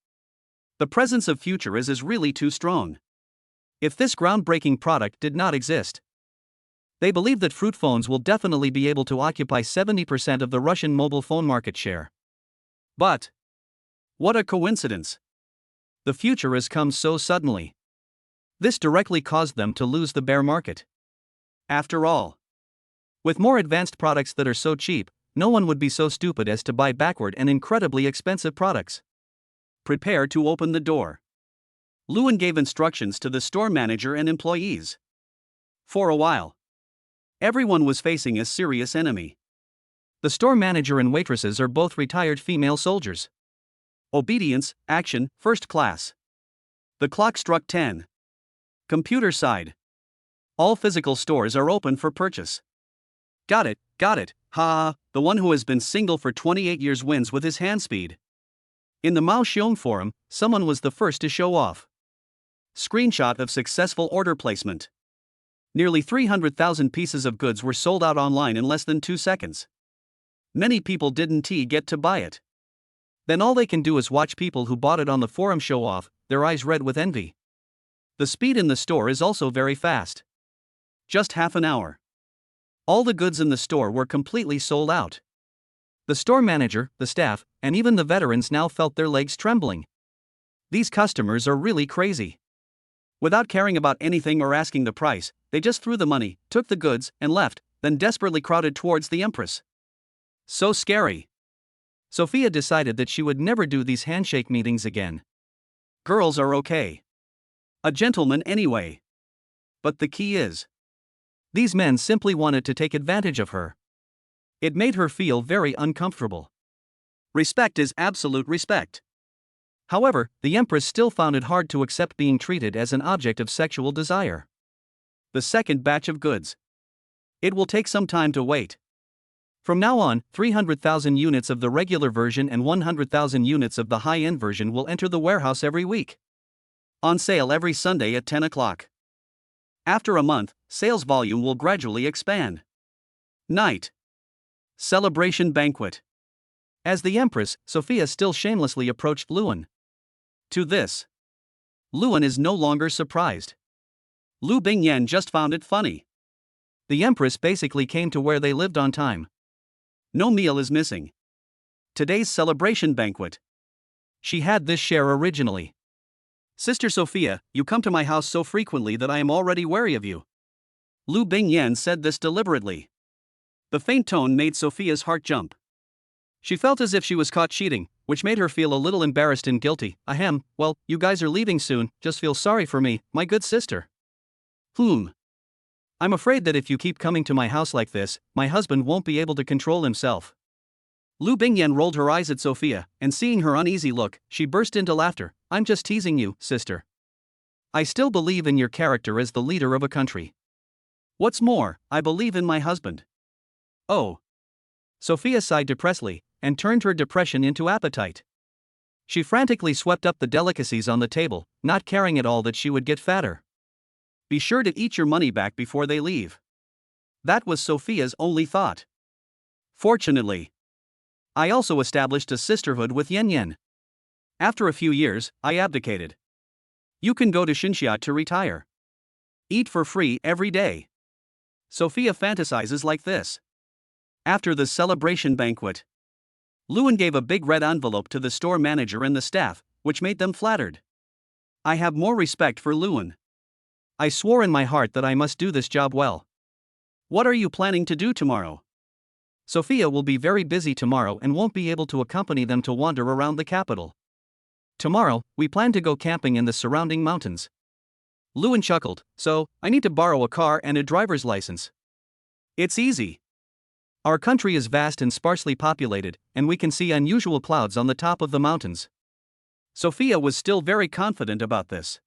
The presence of future is really too strong. If this groundbreaking product did not exist, they believe that fruit phones will definitely be able to occupy 70% of the Russian mobile phone market share. But what a coincidence. The future has come so suddenly. This directly caused them to lose the bear market. After all, with more advanced products that are so cheap, no one would be so stupid as to buy backward and incredibly expensive products. Prepare to open the door. Lewin gave instructions to the store manager and employees. For a while, everyone was facing a serious enemy. The store manager and waitresses are both retired female soldiers. Obedience, action, first class. The clock struck 10. Computer side. All physical stores are open for purchase. Got it, ha, the one who has been single for 28 years wins with his hand speed. In the Maoxiong forum, someone was the first to show off. Screenshot of successful order placement. Nearly 300,000 pieces of goods were sold out online in less than 2 seconds. Many people didn't get to buy it. Then all they can do is watch people who bought it on the forum show off, their eyes red with envy. The speed in the store is also very fast. Just half an hour. All the goods in the store were completely sold out. The store manager, the staff, and even the veterans now felt their legs trembling. These customers are really crazy. Without caring about anything or asking the price, they just threw the money, took the goods, and left, then desperately crowded towards the Empress. So scary. Sophia decided that she would never do these handshake meetings again. Girls are okay. A gentleman anyway. But the key is, these men simply wanted to take advantage of her. It made her feel very uncomfortable. Respect is absolute respect. However, the Empress still found it hard to accept being treated as an object of sexual desire. The second batch of goods. It will take some time to wait. From now on, 300,000 units of the regular version and 100,000 units of the high-end version will enter the warehouse every week. On sale every Sunday at 10 o'clock. After a month, sales volume will gradually expand. Night. Celebration banquet. As the Empress, Sophia still shamelessly approached Luan. To this, Luan is no longer surprised. Lu Bingyan just found it funny. The Empress basically came to where they lived on time. No meal is missing. Today's celebration banquet. She had this share originally. Sister Sophia, you come to my house so frequently that I am already wary of you. Lu Bingyan said this deliberately. The faint tone made Sophia's heart jump. She felt as if she was caught cheating, which made her feel a little embarrassed and guilty. Ahem, well, you guys are leaving soon, just feel sorry for me, my good sister. I'm afraid that if you keep coming to my house like this, my husband won't be able to control himself. Lu Bingyan rolled her eyes at Sophia, and seeing her uneasy look, she burst into laughter. I'm just teasing you, sister. I still believe in your character as the leader of a country. What's more, I believe in my husband. Oh. Sophia sighed depressedly, and turned her depression into appetite. She frantically swept up the delicacies on the table, not caring at all that she would get fatter. Be sure to eat your money back before they leave. That was Sophia's only thought. Fortunately, I also established a sisterhood with Yen Yen. After a few years, I abdicated. You can go to Xinxia to retire. Eat for free every day. Sophia fantasizes like this. After the celebration banquet, Luan gave a big red envelope to the store manager and the staff, which made them flattered. I have more respect for Luan. I swore in my heart that I must do this job well. What are you planning to do tomorrow? Sophia will be very busy tomorrow and won't be able to accompany them to wander around the capital. Tomorrow, we plan to go camping in the surrounding mountains. Luan chuckled, so, I need to borrow a car and a driver's license. It's easy. Our country is vast and sparsely populated, and we can see unusual clouds on the top of the mountains. Sophia was still very confident about this.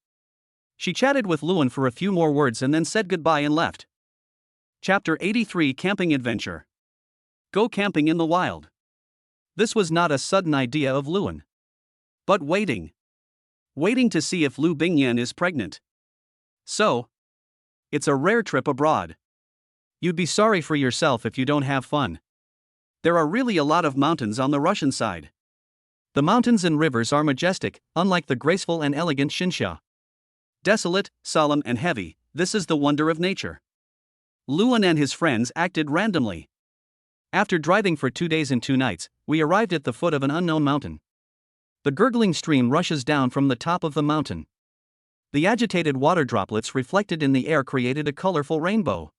She chatted with Luan for a few more words and then said goodbye and left. Chapter 83 Camping Adventure. Go camping in the wild. This was not a sudden idea of Luan. But waiting. Waiting to see if Lu Bingyan is pregnant. So, it's a rare trip abroad. You'd be sorry for yourself if you don't have fun. There are really a lot of mountains on the Russian side. The mountains and rivers are majestic, unlike the graceful and elegant Xinxia. Desolate, solemn and heavy, this is the wonder of nature. Luan and his friends acted randomly. After driving for 2 days and 2 nights, we arrived at the foot of an unknown mountain. The gurgling stream rushes down from the top of the mountain. The agitated water droplets reflected in the air created a colorful rainbow.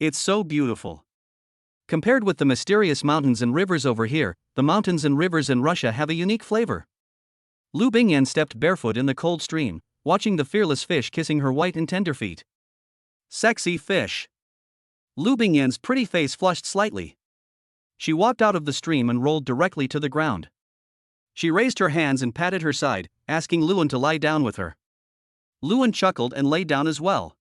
It's so beautiful. Compared with the mysterious mountains and rivers over here, the mountains and rivers in Russia have a unique flavor. Lu Bingyan stepped barefoot in the cold stream, watching the fearless fish kissing her white and tender feet. Sexy fish. Lu Bingyan's pretty face flushed slightly. She walked out of the stream and rolled directly to the ground. She raised her hands and patted her side, asking Luan to lie down with her. Luan chuckled and lay down as well.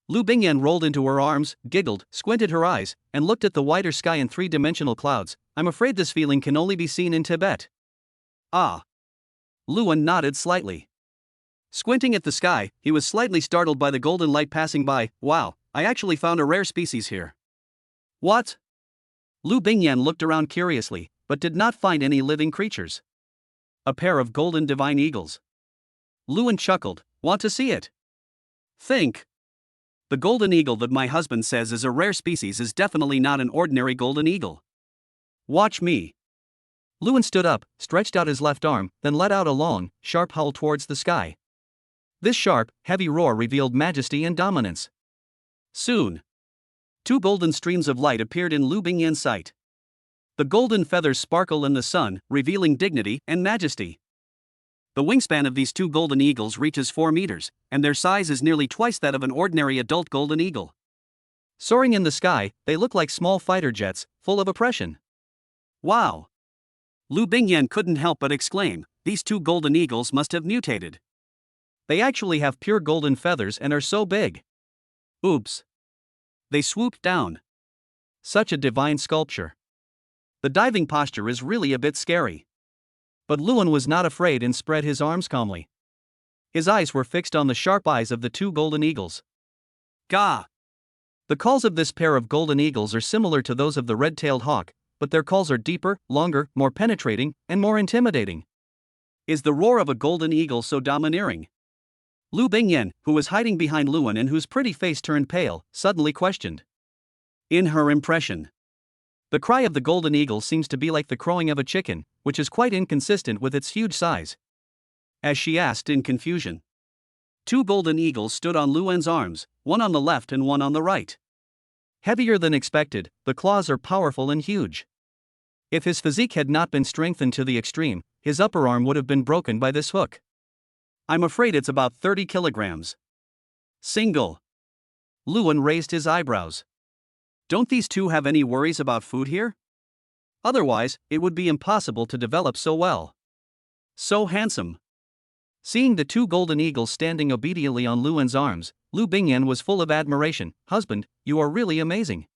Lu Bingyan rolled into her arms, giggled, squinted her eyes, and looked at the wider sky and three-dimensional clouds. I'm afraid this feeling can only be seen in Tibet. Ah. Luan nodded slightly. Squinting at the sky, he was slightly startled by the golden light passing by. Wow, I actually found a rare species here. What? Lu Bingyan looked around curiously, but did not find any living creatures. A pair of golden divine eagles. Luan chuckled. Want to see it? Think. The golden eagle that my husband says is a rare species is definitely not an ordinary golden eagle. Watch me. Luan stood up, stretched out his left arm, then let out a long, sharp howl towards the sky. This sharp, heavy roar revealed majesty and dominance. Soon, two golden streams of light appeared in Lu Bingyan's sight. The golden feathers sparkle in the sun, revealing dignity and majesty. The wingspan of these two golden eagles reaches 4 meters, and their size is nearly twice that of an ordinary adult golden eagle. Soaring in the sky, they look like small fighter jets, full of oppression. Wow! Lu Bingyan couldn't help but exclaim, these two golden eagles must have mutated. They actually have pure golden feathers and are so big. Oops! They swooped down. Such a divine sculpture. The diving posture is really a bit scary. But Luan was not afraid and spread his arms calmly. His eyes were fixed on the sharp eyes of the two golden eagles. Gah! The calls of this pair of golden eagles are similar to those of the red-tailed hawk, but their calls are deeper, longer, more penetrating, and more intimidating. Is the roar of a golden eagle so domineering? Lu Bingyan, who was hiding behind Luan and whose pretty face turned pale, suddenly questioned. In her impression, the cry of the golden eagle seems to be like the crowing of a chicken, which is quite inconsistent with its huge size. As she asked in confusion. Two golden eagles stood on Luan's arms, one on the left and one on the right. Heavier than expected, the claws are powerful and huge. If his physique had not been strengthened to the extreme, his upper arm would have been broken by this hook. I'm afraid it's about 30 kilograms. Single. Luan raised his eyebrows. Don't these two have any worries about food here? Otherwise, it would be impossible to develop so well. So handsome. Seeing the two golden eagles standing obediently on Luan's arms, Lu Bingyan was full of admiration. Husband, you are really amazing.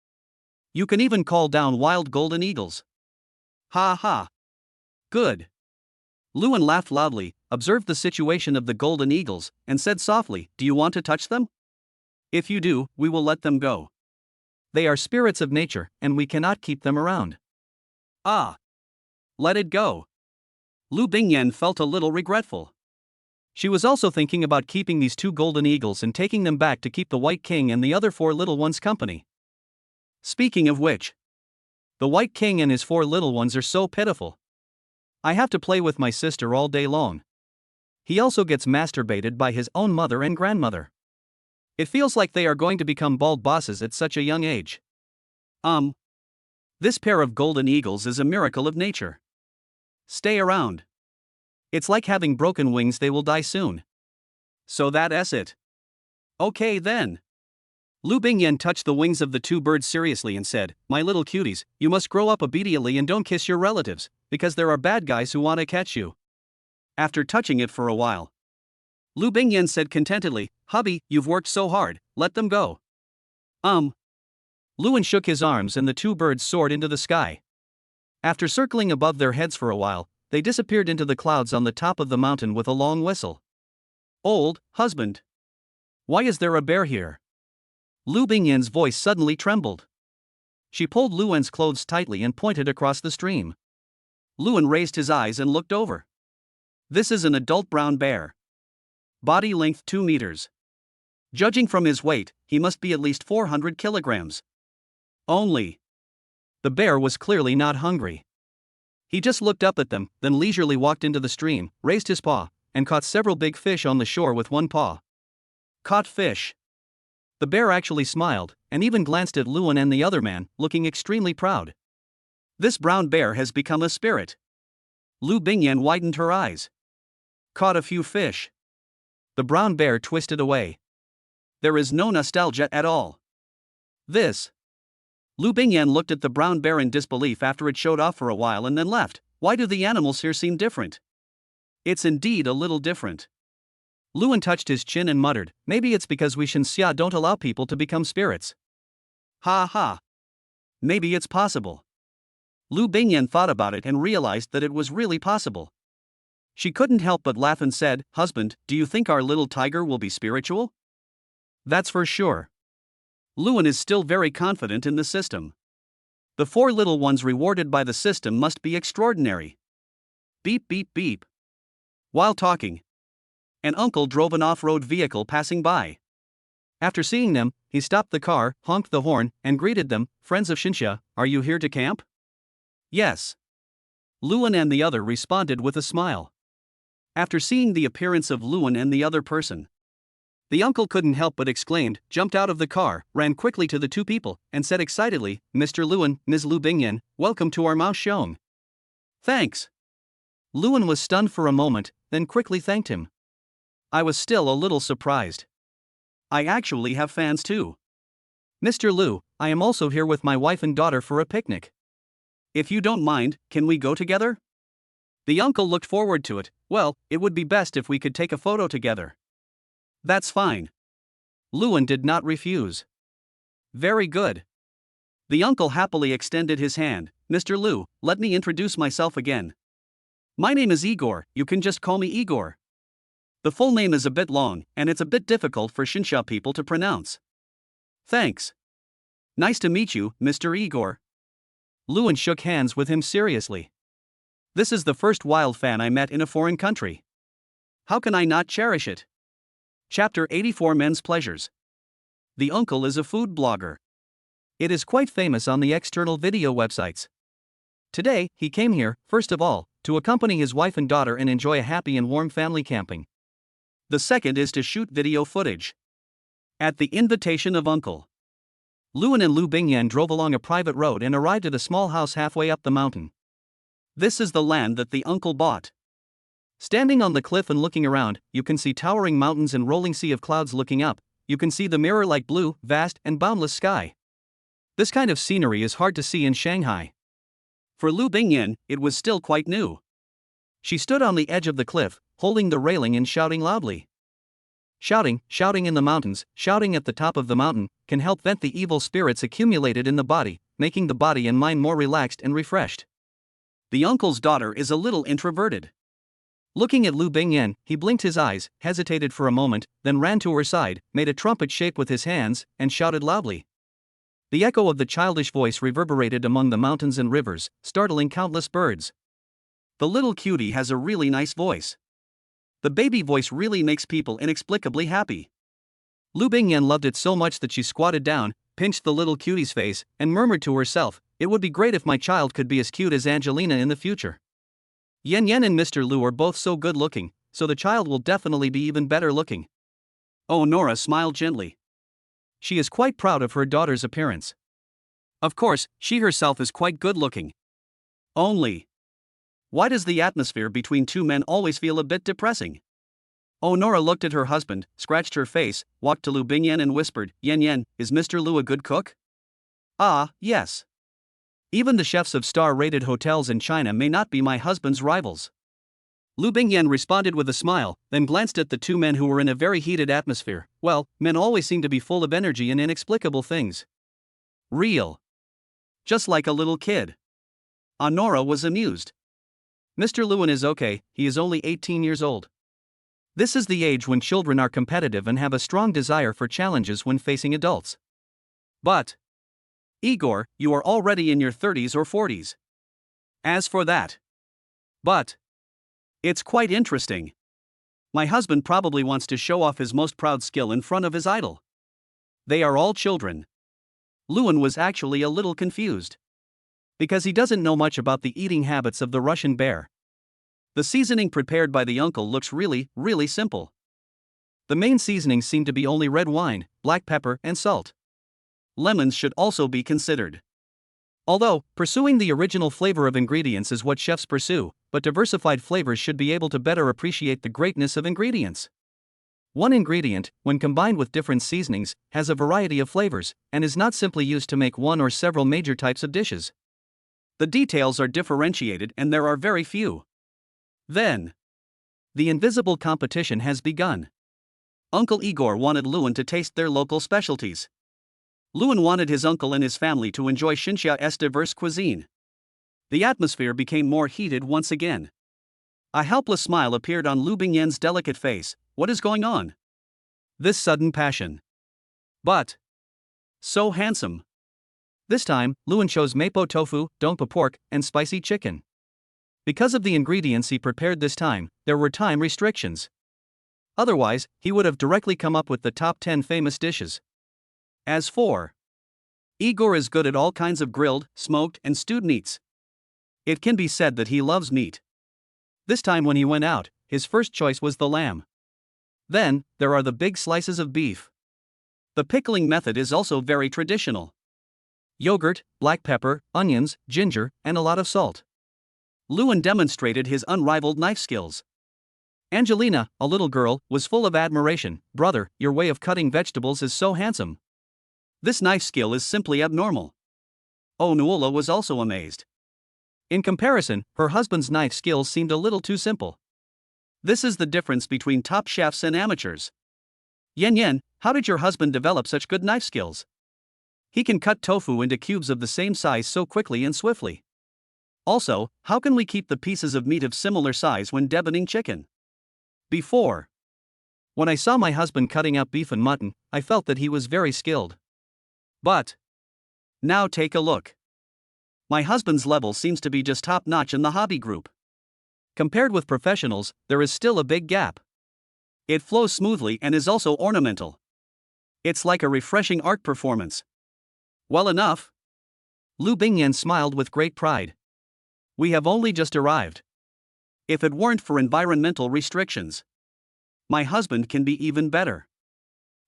You can even call down wild golden eagles. Ha ha. Good. Luan laughed loudly, observed the situation of the golden eagles, and said softly, do you want to touch them? If you do, we will let them go. They are spirits of nature, and we cannot keep them around. Ah. Let it go. Lu Bingyan felt a little regretful. She was also thinking about keeping these two golden eagles and taking them back to keep the White King and the other 4 little ones company. Speaking of which, the White King and his 4 little ones are so pitiful. I have to play with my sister all day long. He also gets masturbated by his own mother and grandmother. It feels like they are going to become bald bosses at such a young age. This pair of golden eagles is a miracle of nature. Stay around. It's like having broken wings, they will die soon. So that's it. Okay then. Lu Bingyan touched the wings of the two birds seriously and said, my little cuties, you must grow up obediently and don't kiss your relatives, because there are bad guys who want to catch you. After touching it for a while, Lu Bingyan said contentedly, hubby, you've worked so hard, let them go. Luan shook his arms and the two birds soared into the sky. After circling above their heads for a while, they disappeared into the clouds on the top of the mountain with a long whistle. Old husband. Why is there a bear here? Lu Bingyan's voice suddenly trembled. She pulled Luan's clothes tightly and pointed across the stream. Luan raised his eyes and looked over. This is an adult brown bear. Body length 2 meters. Judging from his weight, he must be at least 400 kilograms. Only. The bear was clearly not hungry. He just looked up at them, then leisurely walked into the stream, raised his paw, and caught several big fish on the shore with one paw. Caught fish. The bear actually smiled, and even glanced at Luan and the other man, looking extremely proud. This brown bear has become a spirit. Lu Bingyan widened her eyes. Caught a few fish. The brown bear twisted away. There is no nostalgia at all. This. Lu Bingyan looked at the brown bear in disbelief after it showed off for a while and then left. Why do the animals here seem different? It's indeed a little different. Luan touched his chin and muttered, maybe it's because we Shenxia don't allow people to become spirits. Ha ha. Maybe it's possible. Lu Bingyan thought about it and realized that it was really possible. She couldn't help but laugh and said, husband, do you think our little tiger will be spiritual? That's for sure. Luan is still very confident in the system. The 4 little ones rewarded by the system must be extraordinary. Beep beep beep. While talking, an uncle drove an off-road vehicle passing by. After seeing them, he stopped the car, honked the horn, and greeted them, friends of Shenxia, are you here to camp? Yes. Luan and the other responded with a smile. After seeing the appearance of Luan and the other person, the uncle couldn't help but exclaimed, jumped out of the car, ran quickly to the two people, and said excitedly, "Mr. Luan, Ms. Lu Bingyan, welcome to our Mao Xiong." "Thanks." Luan was stunned for a moment, then quickly thanked him. I was still a little surprised. I actually have fans too. "Mr. Lu, I am also here with my wife and daughter for a picnic. If you don't mind, can we go together?" The uncle looked forward to it. "Well, it would be best if we could take a photo together." "That's fine." Luan did not refuse. "Very good." The uncle happily extended his hand. "Mr. Lu, let me introduce myself again. My name is Igor, you can just call me Igor. The full name is a bit long, and it's a bit difficult for Xinsha people to pronounce." "Thanks. Nice to meet you, Mr. Igor." Luan shook hands with him seriously. "This is the first wild fan I met in a foreign country. How can I not cherish it?" Chapter 84 Men's Pleasures. The uncle is a food blogger. It is quite famous on the external video websites. Today, he came here, first of all, to accompany his wife and daughter and enjoy a happy and warm family camping. The second is to shoot video footage. At the invitation of Uncle Luan and Lu Bingyan drove along a private road and arrived at a small house halfway up the mountain. This is the land that the uncle bought. Standing on the cliff and looking around, you can see towering mountains and rolling sea of clouds looking up. You can see the mirror-like blue, vast, and boundless sky. This kind of scenery is hard to see in Shanghai. For Lu Bingyan, it was still quite new. She stood on the edge of the cliff, holding the railing and shouting loudly. Shouting in the mountains, shouting at the top of the mountain, can help vent the evil spirits accumulated in the body, making the body and mind more relaxed and refreshed. The uncle's daughter is a little introverted. Looking at Lu Bingyan, he blinked his eyes, hesitated for a moment, then ran to her side, made a trumpet shape with his hands, and shouted loudly. The echo of the childish voice reverberated among the mountains and rivers, startling countless birds. The little cutie has a really nice voice. The baby voice really makes people inexplicably happy. Lu Bingyan loved it so much that she squatted down, pinched the little cutie's face, and murmured to herself, "It would be great if my child could be as cute as Angelina in the future. Yan Yan and Mr. Lu are both so good looking, so the child will definitely be even better looking." Oh, Nora smiled gently. She is quite proud of her daughter's appearance. Of course, she herself is quite good looking. Only, why does the atmosphere between two men always feel a bit depressing? Oh, Nora looked at her husband, scratched her face, walked to Lu Bingyan and whispered, "Yan Yan, is Mr. Lu a good cook?" "Ah, yes. Even the chefs of star-rated hotels in China may not be my husband's rivals." Lu Bingyan responded with a smile, then glanced at the two men who were in a very heated atmosphere. Well, men always seem to be full of energy and inexplicable things. Real. Just like a little kid. Nora was amused. Mr. Luan is okay, he is only 18 years old. This is the age when children are competitive and have a strong desire for challenges when facing adults. But Igor, you are already in your 30s or 40s. As for that. But it's quite interesting. My husband probably wants to show off his most proud skill in front of his idol. They are all children. Luan was actually a little confused. Because he doesn't know much about the eating habits of the Russian bear. The seasoning prepared by the uncle looks really, really simple. The main seasonings seem to be only red wine, black pepper, and salt. Lemons should also be considered. Although, pursuing the original flavor of ingredients is what chefs pursue, but diversified flavors should be able to better appreciate the greatness of ingredients. One ingredient, when combined with different seasonings, has a variety of flavors, and is not simply used to make one or several major types of dishes. The details are differentiated and there are very few. Then, the invisible competition has begun. Uncle Igor wanted Luan to taste their local specialties. Luan wanted his uncle and his family to enjoy Xinsha's diverse cuisine. The atmosphere became more heated once again. A helpless smile appeared on Lu Bingyan's delicate face. What is going on? This sudden passion. But so handsome. This time, Luan chose mapo tofu, dongpa pork, and spicy chicken. Because of the ingredients he prepared this time, there were time restrictions. Otherwise, he would have directly come up with the top 10 famous dishes. As for Igor is good at all kinds of grilled, smoked, and stewed meats. It can be said that he loves meat. This time when he went out, his first choice was the lamb. Then, there are the big slices of beef. The pickling method is also very traditional. Yogurt, black pepper, onions, ginger, and a lot of salt. Lewin demonstrated his unrivaled knife skills. Angelina, a little girl, was full of admiration. "Brother, your way of cutting vegetables is so handsome. This knife skill is simply abnormal." Oh, Nuala was also amazed. In comparison, her husband's knife skills seemed a little too simple. This is the difference between top chefs and amateurs. "Yen Yen, how did your husband develop such good knife skills? He can cut tofu into cubes of the same size so quickly and swiftly. Also, how can we keep the pieces of meat of similar size when deepening chicken?" Before, when I saw my husband cutting up beef and mutton, I felt that he was very skilled. But now take a look. My husband's level seems to be just top-notch in the hobby group. Compared with professionals, there is still a big gap. It flows smoothly and is also ornamental. It's like a refreshing art performance. Well enough. Lu Bingyan smiled with great pride. We have only just arrived. If it weren't for environmental restrictions, my husband can be even better.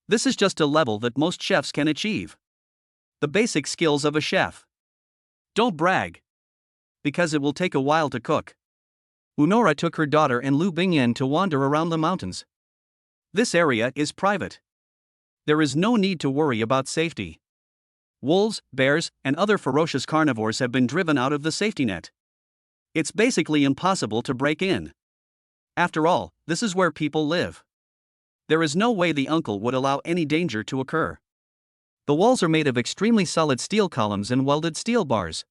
This is just a level that most chefs can achieve. The basic skills of a chef. Don't brag, because it will take a while to cook. Unora took her daughter and Lu Bingyan to wander around the mountains. This area is private. There is no need to worry about safety. Wolves, bears, and other ferocious carnivores have been driven out of the safety net. It's basically impossible to break in. After all, this is where people live. There is no way the uncle would allow any danger to occur. The walls are made of extremely solid steel columns and welded steel bars.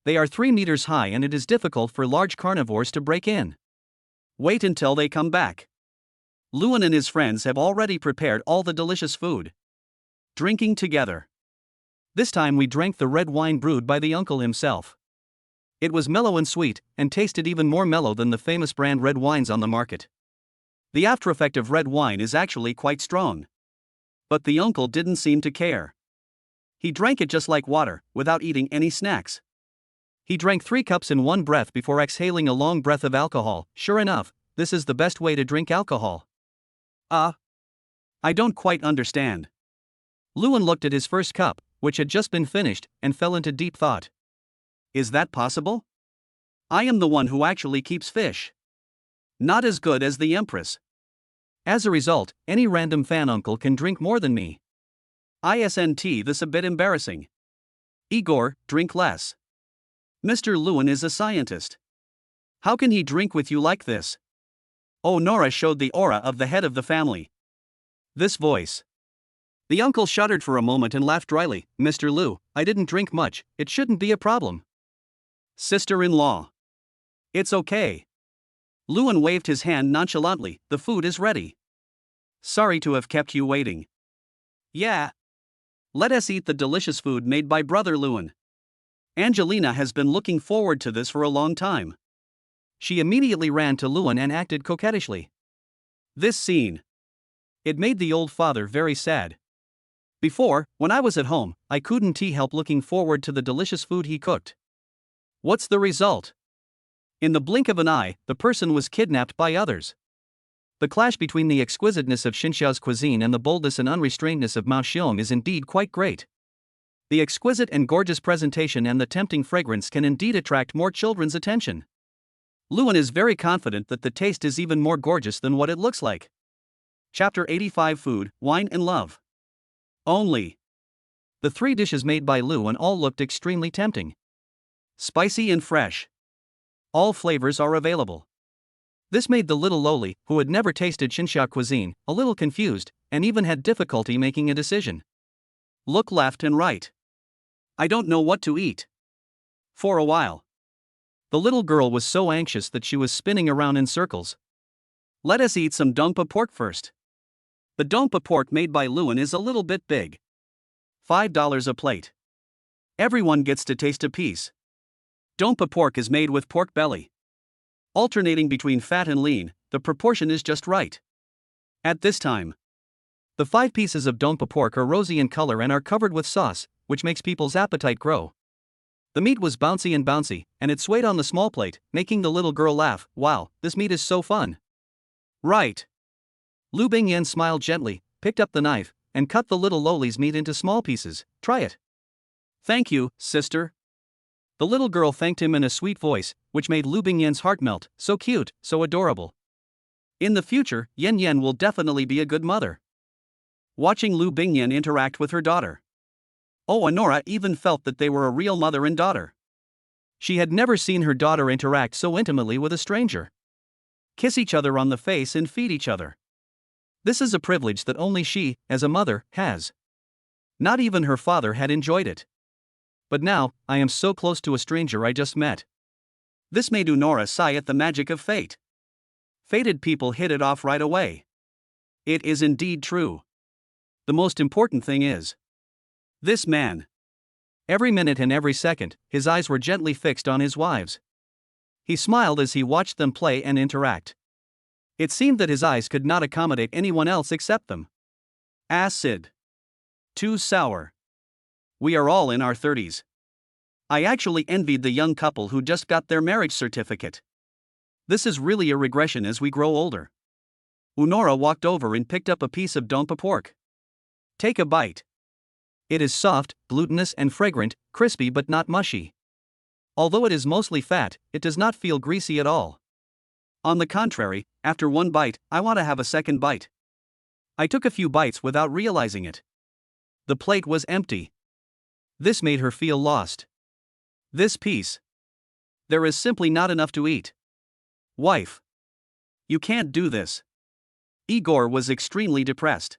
They are 3 meters high and it is difficult for large carnivores to break in. Wait until they come back. Lewin and his friends have already prepared all the delicious food. Drinking together. This time we drank the red wine brewed by the uncle himself. It was mellow and sweet, and tasted even more mellow than the famous brand red wines on the market. The after effect of red wine is actually quite strong. But the uncle didn't seem to care. He drank it just like water, without eating any snacks. He drank 3 cups in one breath before exhaling a long breath of alcohol. Sure enough, this is the best way to drink alcohol. I don't quite understand. Lewin looked at his first cup, which had just been finished, and fell into deep thought. Is that possible? I am the one who actually keeps fish. Not as good as the Empress. As a result, any random fan uncle can drink more than me. Isn't this a bit embarrassing? Igor, drink less. Mr. Lewin is a scientist. How can he drink with you like this? Oh, Nora showed the aura of the head of the family. This voice. The uncle shuddered for a moment and laughed dryly. Mr. Lu, I didn't drink much, it shouldn't be a problem. Sister-in-law. It's okay. Lewin waved his hand nonchalantly. The food is ready. Sorry to have kept you waiting. Yeah. Let us eat the delicious food made by Brother Lewin. Angelina has been looking forward to this for a long time. She immediately ran to Lewin and acted coquettishly. This scene. It made the old father very sad. Before, when I was at home, I couldn't help looking forward to the delicious food he cooked. What's the result? In the blink of an eye, the person was kidnapped by others. The clash between the exquisiteness of Xinxia's cuisine and the boldness and unrestrainedness of Mao Xiong is indeed quite great. The exquisite and gorgeous presentation and the tempting fragrance can indeed attract more children's attention. Lewin is very confident that the taste is even more gorgeous than what it looks like. Chapter 85 Food, Wine and Love. Only. The 3 dishes made by Lewin all looked extremely tempting. Spicy and fresh. All flavors are available. This made the little lowly, who had never tasted Xinxia cuisine, a little confused, and even had difficulty making a decision. Look left and right. I don't know what to eat. For a while. The little girl was so anxious that she was spinning around in circles. Let us eat some dongpa pork first. The dongpa pork made by Lewin is a little bit big. $5 a plate. Everyone gets to taste a piece. Dongpa pork is made with pork belly. Alternating between fat and lean, the proportion is just right. At this time, the 5 pieces of dongpa pork are rosy in color and are covered with sauce, which makes people's appetite grow. The meat was bouncy, and it swayed on the small plate, making the little girl laugh. Wow, this meat is so fun. Right. Lu Bingyan smiled gently, picked up the knife, and cut the little loli's meat into small pieces. Try it. Thank you, sister. The little girl thanked him in a sweet voice, which made Lu Bingyan's heart melt. So cute, so adorable. In the future, Yen Yen will definitely be a good mother. Watching Lu Bingyan interact with her daughter. Oh, Honora even felt that they were a real mother and daughter. She had never seen her daughter interact so intimately with a stranger. Kiss each other on the face and feed each other. This is a privilege that only she, as a mother, has. Not even her father had enjoyed it. But now, I am so close to a stranger I just met. This made Honora sigh at the magic of fate. Fated people hit it off right away. It is indeed true. The most important thing is this man. Every minute and every second, his eyes were gently fixed on his wives. He smiled as he watched them play and interact. It seemed that his eyes could not accommodate anyone else except them. Acid. Too sour. We are all in our 30s. I actually envied the young couple who just got their marriage certificate. This is really a regression as we grow older. Honora walked over and picked up a piece of dompa pork. Take a bite. It is soft, glutinous and fragrant, crispy but not mushy. Although it is mostly fat, it does not feel greasy at all. On the contrary, after one bite, I want to have a second bite. I took a few bites without realizing it. The plate was empty. This made her feel lost. This piece. There is simply not enough to eat. Wife. You can't do this. Igor was extremely depressed.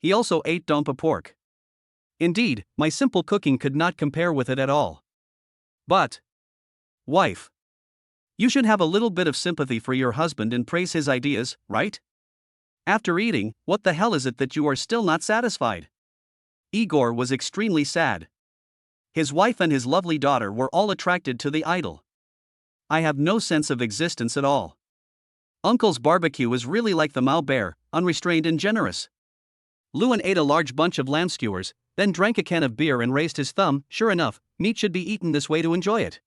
He also ate dompa pork. Indeed, my simple cooking could not compare with it at all. But, wife, you should have a little bit of sympathy for your husband and praise his ideas, right? After eating, what the hell is it that you are still not satisfied? Igor was extremely sad. His wife and his lovely daughter were all attracted to the idol. I have no sense of existence at all. Uncle's barbecue is really like the Mao bear, unrestrained and generous. Luan ate a large bunch of lamb skewers, then drank a can of beer and raised his thumb. Sure enough, meat should be eaten this way to enjoy it.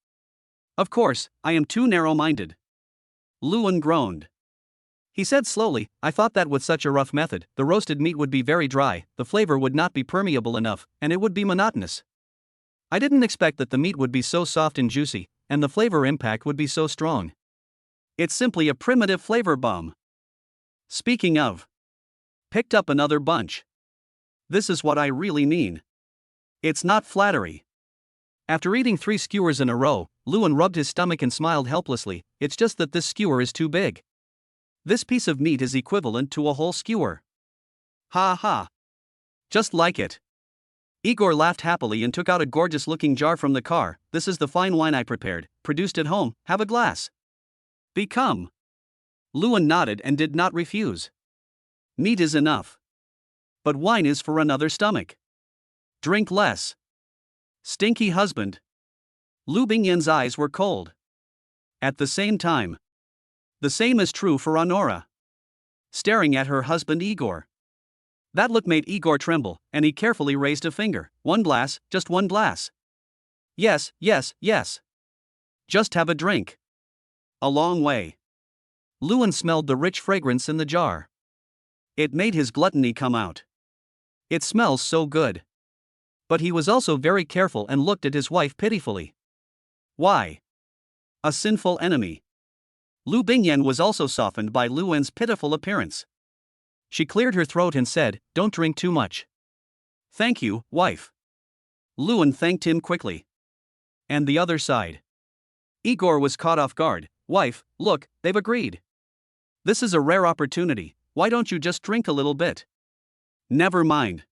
Of course, I am too narrow-minded. Luan groaned. He said slowly, I thought that with such a rough method, the roasted meat would be very dry, the flavor would not be permeable enough, and it would be monotonous. I didn't expect that the meat would be so soft and juicy, and the flavor impact would be so strong. It's simply a primitive flavor bomb. Speaking of, picked up another bunch. This is what I really mean. It's not flattery. After eating 3 skewers in a row, Luan rubbed his stomach and smiled helplessly. It's just that this skewer is too big. This piece of meat is equivalent to a whole skewer. Ha ha. Just like it. Igor laughed happily and took out a gorgeous-looking jar from the car. This is the fine wine I prepared, produced at home. Have a glass. Become. Luan nodded and did not refuse. Meat is enough. But wine is for another stomach. Drink less. Stinky husband. Lu Bingyan's eyes were cold. At the same time. The same is true for Honora. Staring at her husband Igor. That look made Igor tremble, and he carefully raised a finger. One glass, just one glass. Yes, yes, yes. Just have a drink. A long way. Luan smelled the rich fragrance in the jar. It made his gluttony come out. It smells so good. But he was also very careful and looked at his wife pitifully. Why? A sinful enemy. Lu Bingyan was also softened by Luan's pitiful appearance. She cleared her throat and said, Don't drink too much. Thank you, wife. Luan thanked him quickly. And the other side. Igor was caught off guard. Wife, look, they've agreed. This is a rare opportunity. Why don't you just drink a little bit? Never mind.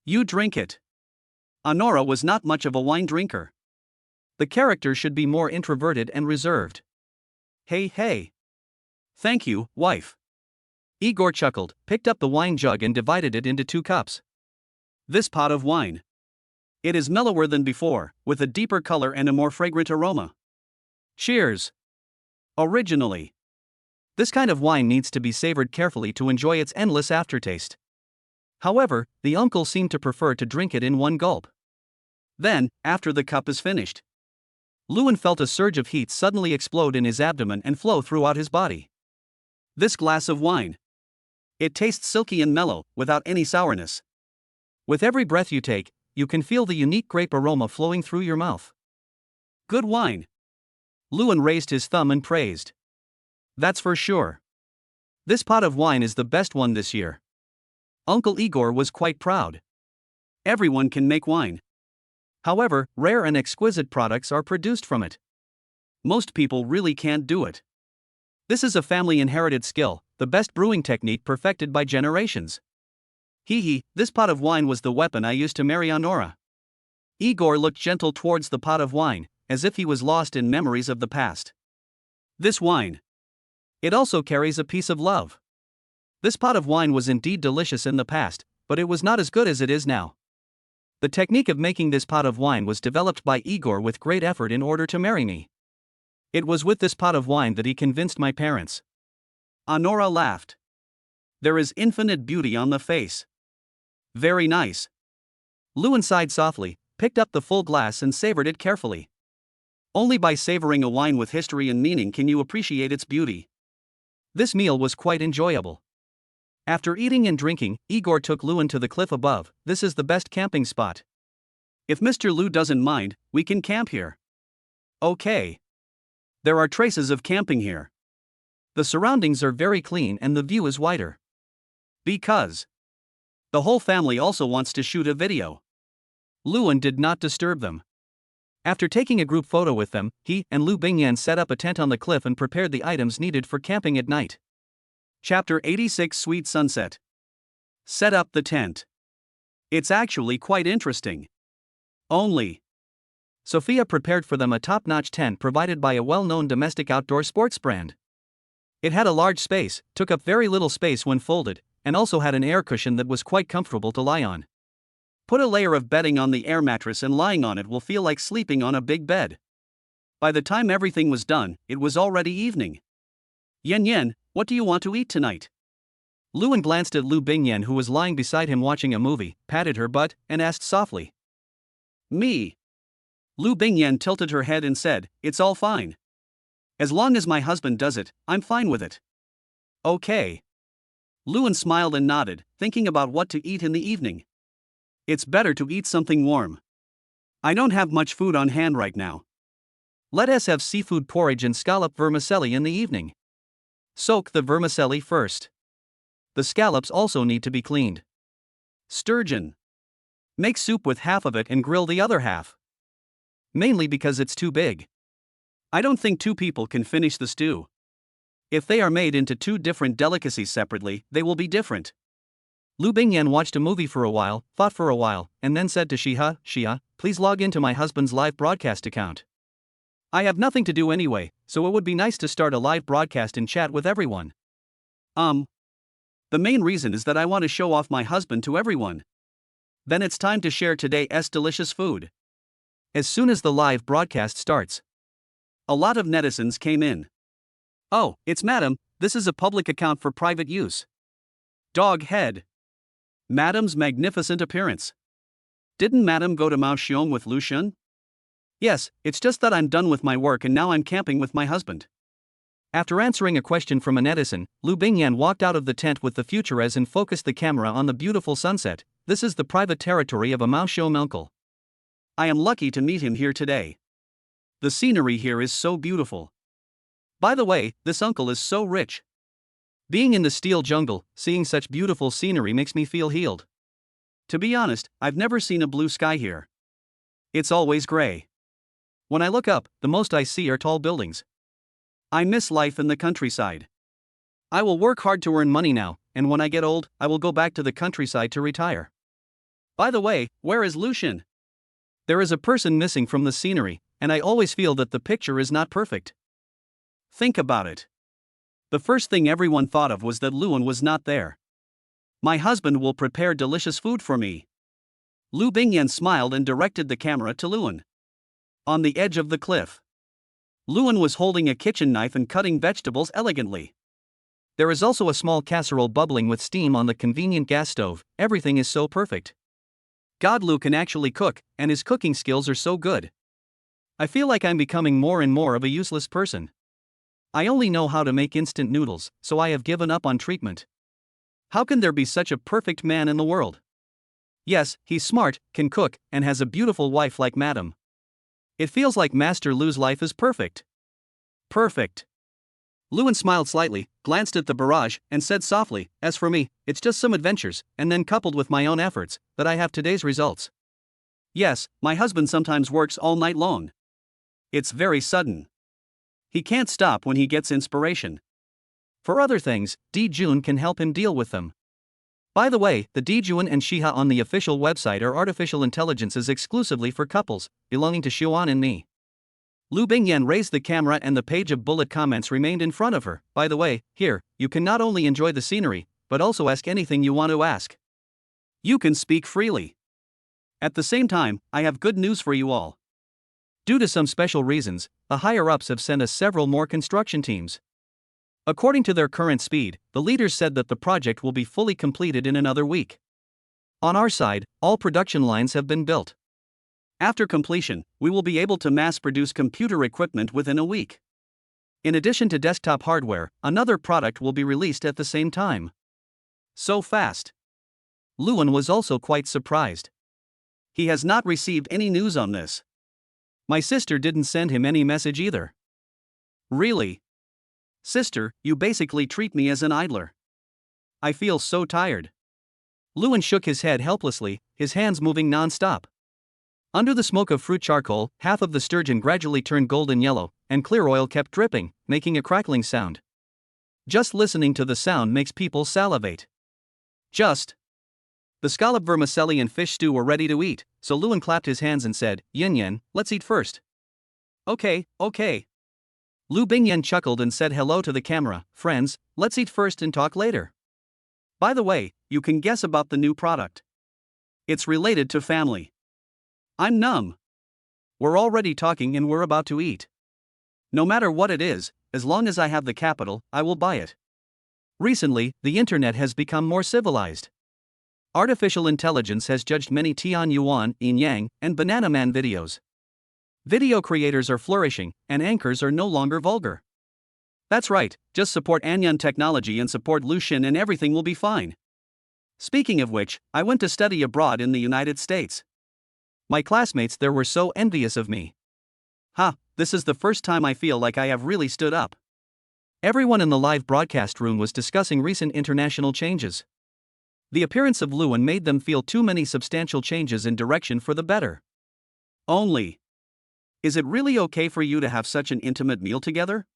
You drink it. Honora was not much of a wine drinker. The character should be more introverted and reserved. Hey. Thank you, wife. Igor chuckled, picked up the wine jug and divided it into 2 cups. This pot of wine. It is mellower than before, with a deeper color and a more fragrant aroma. Cheers. Originally. This kind of wine needs to be savored carefully to enjoy its endless aftertaste. However, the uncle seemed to prefer to drink it in one gulp. Then, after the cup is finished, Lewin felt a surge of heat suddenly explode in his abdomen and flow throughout his body. This glass of wine. It tastes silky and mellow, without any sourness. With every breath you take, you can feel the unique grape aroma flowing through your mouth. Good wine. Lewin raised his thumb and praised. That's for sure. This pot of wine is the best one this year. Uncle Igor was quite proud. Everyone can make wine. However, rare and exquisite products are produced from it. Most people really can't do it. This is a family inherited skill, the best brewing technique perfected by generations. This pot of wine was the weapon I used to marry Honora. Igor looked gentle towards the pot of wine, as if he was lost in memories of the past. This wine. It also carries a piece of love. This pot of wine was indeed delicious in the past, but it was not as good as it is now. The technique of making this pot of wine was developed by Igor with great effort in order to marry me. It was with this pot of wine that he convinced my parents. Honora laughed. There is infinite beauty on the face. Very nice. Lewin sighed softly, picked up the full glass and savored it carefully. Only by savoring a wine with history and meaning can you appreciate its beauty. This meal was quite enjoyable. After eating and drinking, Igor took Lewin to the cliff above. This is the best camping spot. If Mr. Liu doesn't mind, we can camp here. Okay. There are traces of camping here. The surroundings are very clean and the view is wider. Because the whole family also wants to shoot a video. Lewin did not disturb them. After taking a group photo with them, he and Lu Bingyan set up a tent on the cliff and prepared the items needed for camping at night. Chapter 86 Sweet Sunset. Set up the tent. It's actually quite interesting. Only Sophia prepared for them a top-notch tent provided by a well-known domestic outdoor sports brand. It had a large space, took up very little space when folded, and also had an air cushion that was quite comfortable to lie on. Put a layer of bedding on the air mattress and lying on it will feel like sleeping on a big bed. By the time everything was done, it was already evening. Yen, what do you want to eat tonight? Lewin glanced at Lu Bingyan, who was lying beside him watching a movie, patted her butt, and asked softly. Me. Lu Bingyan tilted her head and said, it's all fine. As long as my husband does it, I'm fine with it. Okay. Lewin smiled and nodded, thinking about what to eat in the evening. It's better to eat something warm. I don't have much food on hand right now. Let us have seafood porridge and scallop vermicelli in the evening. Soak the vermicelli first. The scallops also need to be cleaned. Sturgeon. Make soup with half of it and grill the other half. Mainly because it's too big. I don't think two people can finish the stew. If they are made into two different delicacies separately, they will be different. Lu Bingyan watched a movie for a while, thought for a while, and then said to Shia, please log into my husband's live broadcast account. I have nothing to do anyway, so it would be nice to start a live broadcast and chat with everyone. The main reason is that I want to show off my husband to everyone. Then it's time to share today's delicious food. As soon as the live broadcast starts, a lot of netizens came in. Oh, it's Madam, this is a public account for private use. Dog head. Madam's magnificent appearance. Didn't Madam go to Maoxiong with Lucian? Yes, it's just that I'm done with my work and now I'm camping with my husband. After answering a question from a netizen, Lu Bingyan walked out of the tent with the Futurez and focused the camera on the beautiful sunset. This is the private territory of a Maoxiong uncle. I am lucky to meet him here today. The scenery here is so beautiful. By the way, this uncle is so rich. Being in the steel jungle, seeing such beautiful scenery makes me feel healed. To be honest, I've never seen a blue sky here. It's always gray. When I look up, the most I see are tall buildings. I miss life in the countryside. I will work hard to earn money now, and when I get old, I will go back to the countryside to retire. By the way, where is Lucian? There is a person missing from the scenery, and I always feel that the picture is not perfect. Think about it. The first thing everyone thought of was that Lewin was not there. My husband will prepare delicious food for me. Lu Bingyan smiled and directed the camera to Lewin. On the edge of the cliff, Lewin was holding a kitchen knife and cutting vegetables elegantly. There is also a small casserole bubbling with steam on the convenient gas stove. Everything is so perfect. God, Lu can actually cook, and his cooking skills are so good. I feel like I'm becoming more and more of a useless person. I only know how to make instant noodles, so I have given up on treatment. How can there be such a perfect man in the world? Yes, he's smart, can cook, and has a beautiful wife like Madam. It feels like Master Lu's life is perfect. Perfect. Luan smiled slightly, glanced at the barrage, and said softly, as for me, it's just some adventures, and then coupled with my own efforts, that I have today's results. Yes, my husband sometimes works all night long. It's very sudden. He can't stop when he gets inspiration. For other things, Jun can help him deal with them. By the way, the Jun and Shiha on the official website are artificial intelligences exclusively for couples, belonging to Xuan and me. Lu Bingyan raised the camera and the page of bullet comments remained in front of her. By the way, here, you can not only enjoy the scenery, but also ask anything you want to ask. You can speak freely. At the same time, I have good news for you all. Due to some special reasons, the higher-ups have sent us several more construction teams. According to their current speed, the leaders said that the project will be fully completed in another week. On our side, all production lines have been built. After completion, we will be able to mass-produce computer equipment within a week. In addition to desktop hardware, another product will be released at the same time. So fast. Luan was also quite surprised. He has not received any news on this. My sister didn't send him any message either. Really? Sister, you basically treat me as an idler. I feel so tired. Luan shook his head helplessly, his hands moving non-stop. Under the smoke of fruit charcoal, half of the sturgeon gradually turned golden yellow, and clear oil kept dripping, making a crackling sound. Just listening to the sound makes people salivate. The scallop vermicelli and fish stew were ready to eat, so Luan clapped his hands and said, Yin Yen, let's eat first. Okay. Lu Bingyan chuckled and said hello to the camera, friends, let's eat first and talk later. By the way, you can guess about the new product. It's related to family. I'm numb. We're already talking and we're about to eat. No matter what it is, as long as I have the capital, I will buy it. Recently, the internet has become more civilized. Artificial intelligence has judged many Tian Yuan, Yin Yang, and Banana Man videos. Video creators are flourishing, and anchors are no longer vulgar. That's right, just support Anyan technology and support Lushin and everything will be fine. Speaking of which, I went to study abroad in the United States. My classmates there were so envious of me. This is the first time I feel like I have really stood up. Everyone in the live broadcast room was discussing recent international changes. The appearance of Luan made them feel too many substantial changes in direction for the better. Is it really okay for you to have such an intimate meal together?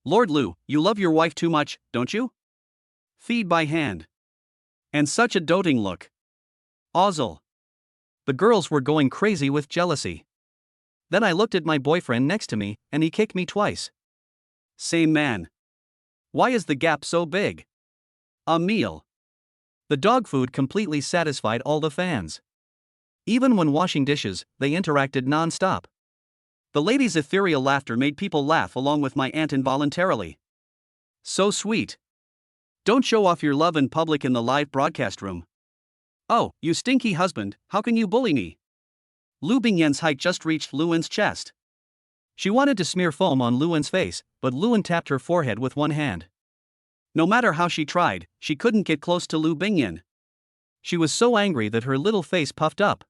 Lord Lu, you love your wife too much, don't you? Feed by hand. And such a doting look. Ozzel. The girls were going crazy with jealousy. Then I looked at my boyfriend next to me, and he kicked me twice. Same man. Why is the gap so big? A meal. The dog food completely satisfied all the fans. Even when washing dishes, they interacted non-stop. The ladies' ethereal laughter made people laugh along with my aunt involuntarily. So sweet. Don't show off your love in public in the live broadcast room. Oh, you stinky husband, how can you bully me? Lu Bingyan's height just reached Luan's chest. She wanted to smear foam on Luan's face, but Luan tapped her forehead with one hand. No matter how she tried, she couldn't get close to Lu Bingyan. She was so angry that her little face puffed up.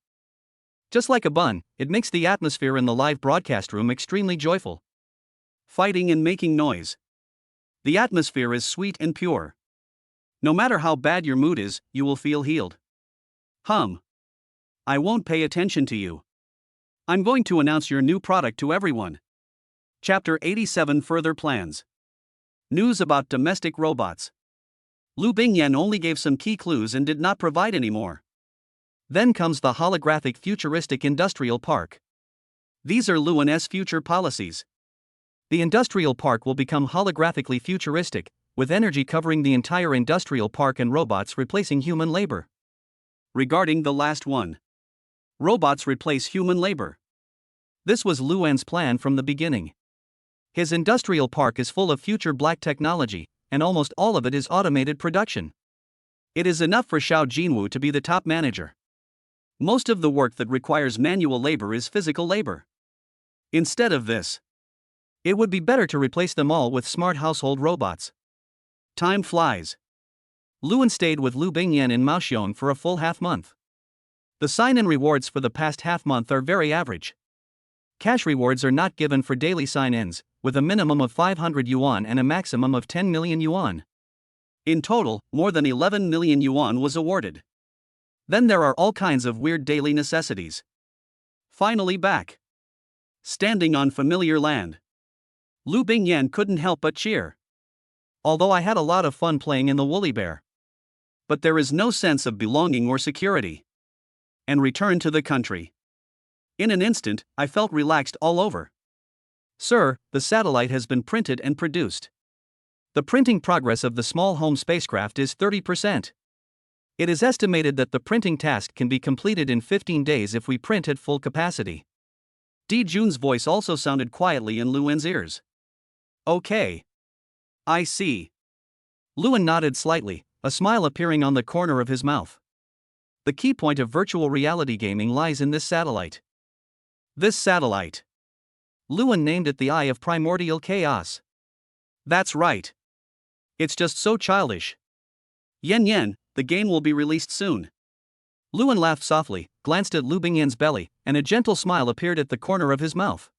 Just like a bun, it makes the atmosphere in the live broadcast room extremely joyful. Fighting and making noise. The atmosphere is sweet and pure. No matter how bad your mood is, you will feel healed. I won't pay attention to you. I'm going to announce your new product to everyone. Chapter 87 Further Plans. News about domestic robots. Lu Bingyan only gave some key clues and did not provide any more. Then comes the holographic futuristic industrial park. These are Luan's future policies. The industrial park will become holographically futuristic, with energy covering the entire industrial park and robots replacing human labor. Regarding the last one, robots replace human labor. This was Luan's plan from the beginning. His industrial park is full of future black technology, and almost all of it is automated production. It is enough for Xiao Jinwu to be the top manager. Most of the work that requires manual labor is physical labor. Instead of this, it would be better to replace them all with smart household robots. Time flies. Luan stayed with Lu Bingyan in Maoxiong for a full half-month. The sign-in rewards for the past half-month are very average. Cash rewards are not given for daily sign-ins, with a minimum of 500 yuan and a maximum of 10 million yuan. In total, more than 11 million yuan was awarded. Then there are all kinds of weird daily necessities. Finally back. Standing on familiar land, Lu Bingyan couldn't help but cheer. Although I had a lot of fun playing in the woolly bear. But there is no sense of belonging or security. And returned to the country. In an instant, I felt relaxed all over. Sir, the satellite has been printed and produced. The printing progress of the small home spacecraft is 30%. It is estimated that the printing task can be completed in 15 days if we print at full capacity. Di Jun's voice also sounded quietly in Luan's ears. Okay. I see. Luan nodded slightly, a smile appearing on the corner of his mouth. The key point of virtual reality gaming lies in this satellite. This satellite. Luan named it the Eye of Primordial Chaos. That's right. It's just so childish. Yen, the game will be released soon. Luan laughed softly, glanced at Lu Bingyan's belly, and a gentle smile appeared at the corner of his mouth.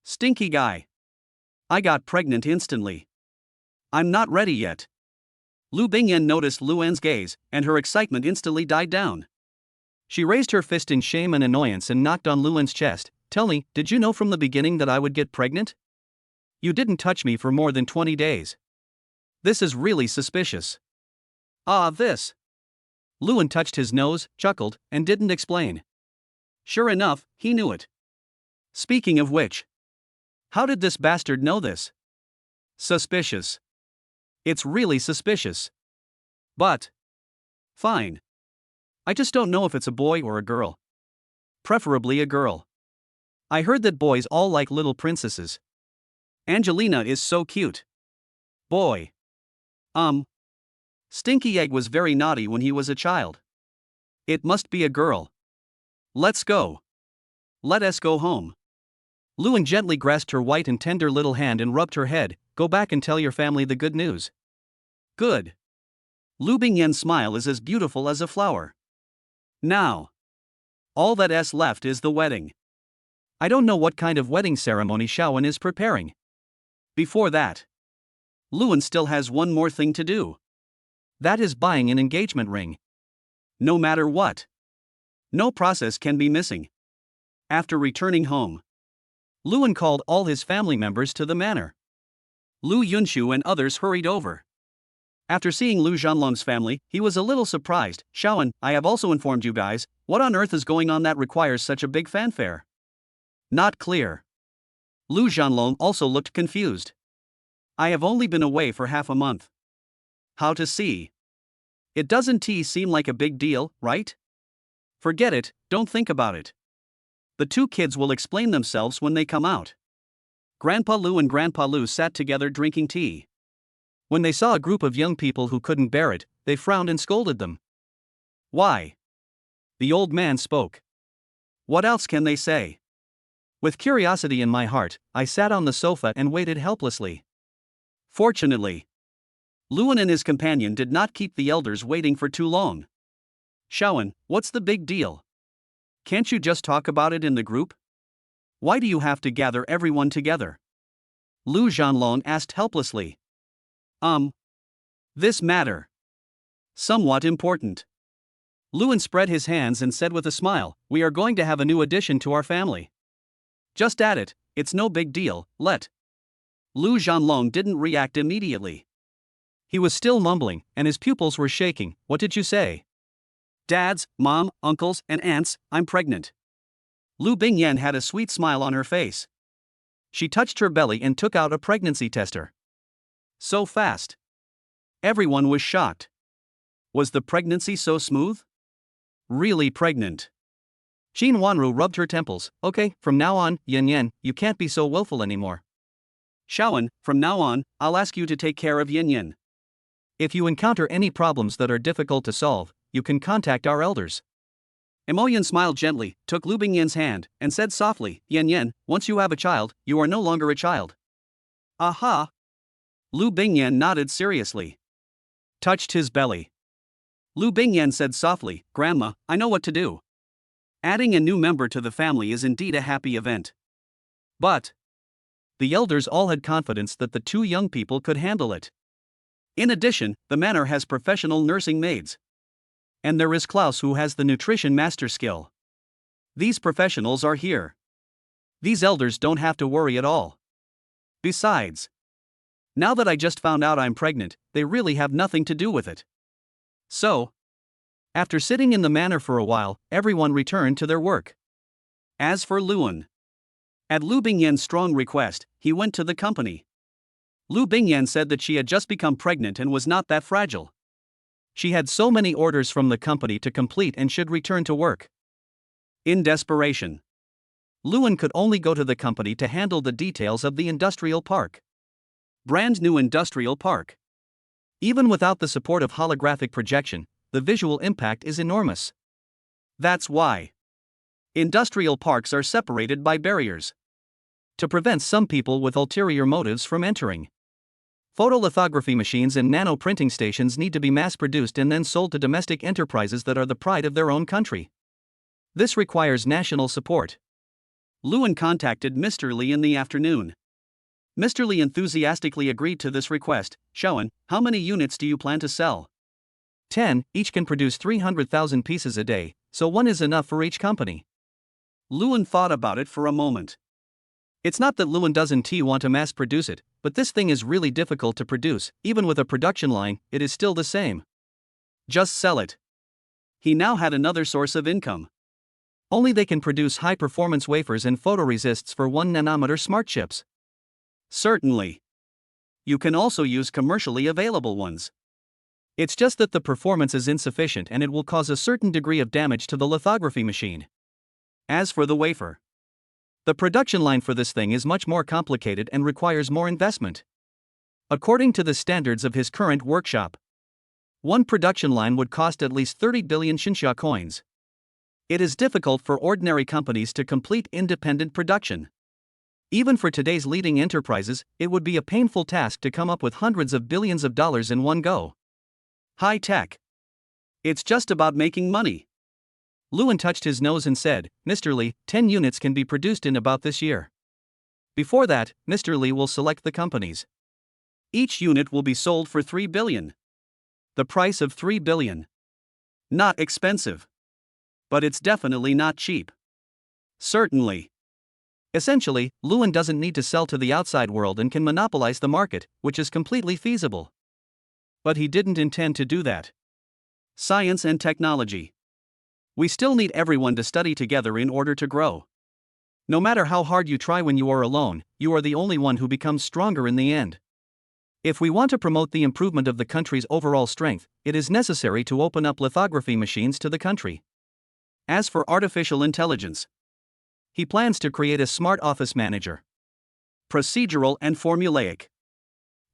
Stinky guy. I got pregnant instantly. I'm not ready yet. Lu Bingyan noticed Luan's gaze, and her excitement instantly died down. She raised her fist in shame and annoyance and knocked on Luan's chest. Tell me, did you know from the beginning that I would get pregnant? You didn't touch me for more than 20 days. This is really suspicious. This. Luan touched his nose, chuckled, and didn't explain. Sure enough, he knew it. Speaking of which, how did this bastard know this? Suspicious. It's really suspicious. But fine. I just don't know if it's a boy or a girl. Preferably a girl. I heard that boys all like little princesses. Angelina is so cute. Boy. Stinky Egg was very naughty when he was a child. It must be a girl. Let's go. Let us go home. Luan gently grasped her white and tender little hand and rubbed her head. Go back and tell your family the good news. Good. Lu Bingyan's smile is as beautiful as a flower. Now, all that's left is the wedding. I don't know what kind of wedding ceremony Shaowen is preparing. Before that, Luan still has one more thing to do. That is buying an engagement ring. No matter what. No process can be missing. After returning home, Luan called all his family members to the manor. Lu Yunshu and others hurried over. After seeing Lu Zhanlong's family, he was a little surprised. Shaowen, I have also informed you guys, what on earth is going on that requires such a big fanfare? Not clear. Lu Zhanlong also looked confused. I have only been away for half a month. How to see? It doesn't seem like a big deal, right? Forget it, don't think about it. The two kids will explain themselves when they come out. Grandpa Lu and Grandpa Lu sat together drinking tea. When they saw a group of young people who couldn't bear it, they frowned and scolded them. Why? The old man spoke. What else can they say? With curiosity in my heart, I sat on the sofa and waited helplessly. Fortunately, Luan and his companion did not keep the elders waiting for too long. Shaowen, what's the big deal? Can't you just talk about it in the group? Why do you have to gather everyone together? Lu Zhanlong asked helplessly. This matter. Somewhat important. Luan spread his hands and said with a smile, we are going to have a new addition to our family. Just add it, it's no big deal, Lu Zhanlong didn't react immediately. He was still mumbling, and his pupils were shaking. What did you say? Dads, mom, uncles, and aunts, I'm pregnant. Lu Bingyan had a sweet smile on her face. She touched her belly and took out a pregnancy tester. So fast. Everyone was shocked. Was the pregnancy so smooth? Really pregnant. Xin Wanru rubbed her temples. Okay, from now on, Yen, you can't be so willful anymore. Shaowen, from now on, I'll ask you to take care of Yen. If you encounter any problems that are difficult to solve, you can contact our elders. Emoyan smiled gently, took Lu Bingyan's hand, and said softly, Yan Yan, once you have a child, you are no longer a child. Aha! Lu Bingyan nodded seriously. Touched his belly. Lu Bingyan said softly, Grandma, I know what to do. Adding a new member to the family is indeed a happy event. But the elders all had confidence that the two young people could handle it. In addition, the manor has professional nursing maids. And there is Klaus who has the nutrition master skill. These professionals are here. These elders don't have to worry at all. Besides, now that I just found out I'm pregnant, they really have nothing to do with it. So, after sitting in the manor for a while, everyone returned to their work. As for Luan, at Lu Bingyan's strong request, he went to the company. Lu Bingyan said that she had just become pregnant and was not that fragile. She had so many orders from the company to complete and should return to work. In desperation, Luan could only go to the company to handle the details of the industrial park. Brand new industrial park. Even without the support of holographic projection, the visual impact is enormous. That's why industrial parks are separated by barriers to prevent some people with ulterior motives from entering. Photolithography machines and nano printing stations need to be mass-produced and then sold to domestic enterprises that are the pride of their own country. This requires national support. Luan contacted Mr. Li in the afternoon. Mr. Li enthusiastically agreed to this request. Shaoan, how many units do you plan to sell? 10, each can produce 300,000 pieces a day, so one is enough for each company. Luan thought about it for a moment. It's not that Luan doesn't want to mass produce it, but this thing is really difficult to produce. Even with a production line, it is still the same. Just sell it. He now had another source of income. Only they can produce high-performance wafers and photoresists for 1 nanometer smart chips. Certainly. You can also use commercially available ones. It's just that the performance is insufficient and it will cause a certain degree of damage to the lithography machine. As for the wafer, the production line for this thing is much more complicated and requires more investment. According to the standards of his current workshop, one production line would cost at least 30 billion Xinxia coins. It is difficult for ordinary companies to complete independent production. Even for today's leading enterprises, it would be a painful task to come up with hundreds of billions of dollars in one go. High tech. It's just about making money. Luan touched his nose and said, Mr. Li, 10 units can be produced in about this year. Before that, Mr. Li will select the companies. Each unit will be sold for 3 billion. The price of 3 billion. Not expensive. But it's definitely not cheap. Certainly. Essentially, Luan doesn't need to sell to the outside world and can monopolize the market, which is completely feasible. But he didn't intend to do that. Science and technology. We still need everyone to study together in order to grow. No matter how hard you try when you are alone, you are the only one who becomes stronger in the end. If we want to promote the improvement of the country's overall strength, it is necessary to open up lithography machines to the country. As for artificial intelligence, he plans to create a smart office manager. Procedural and formulaic.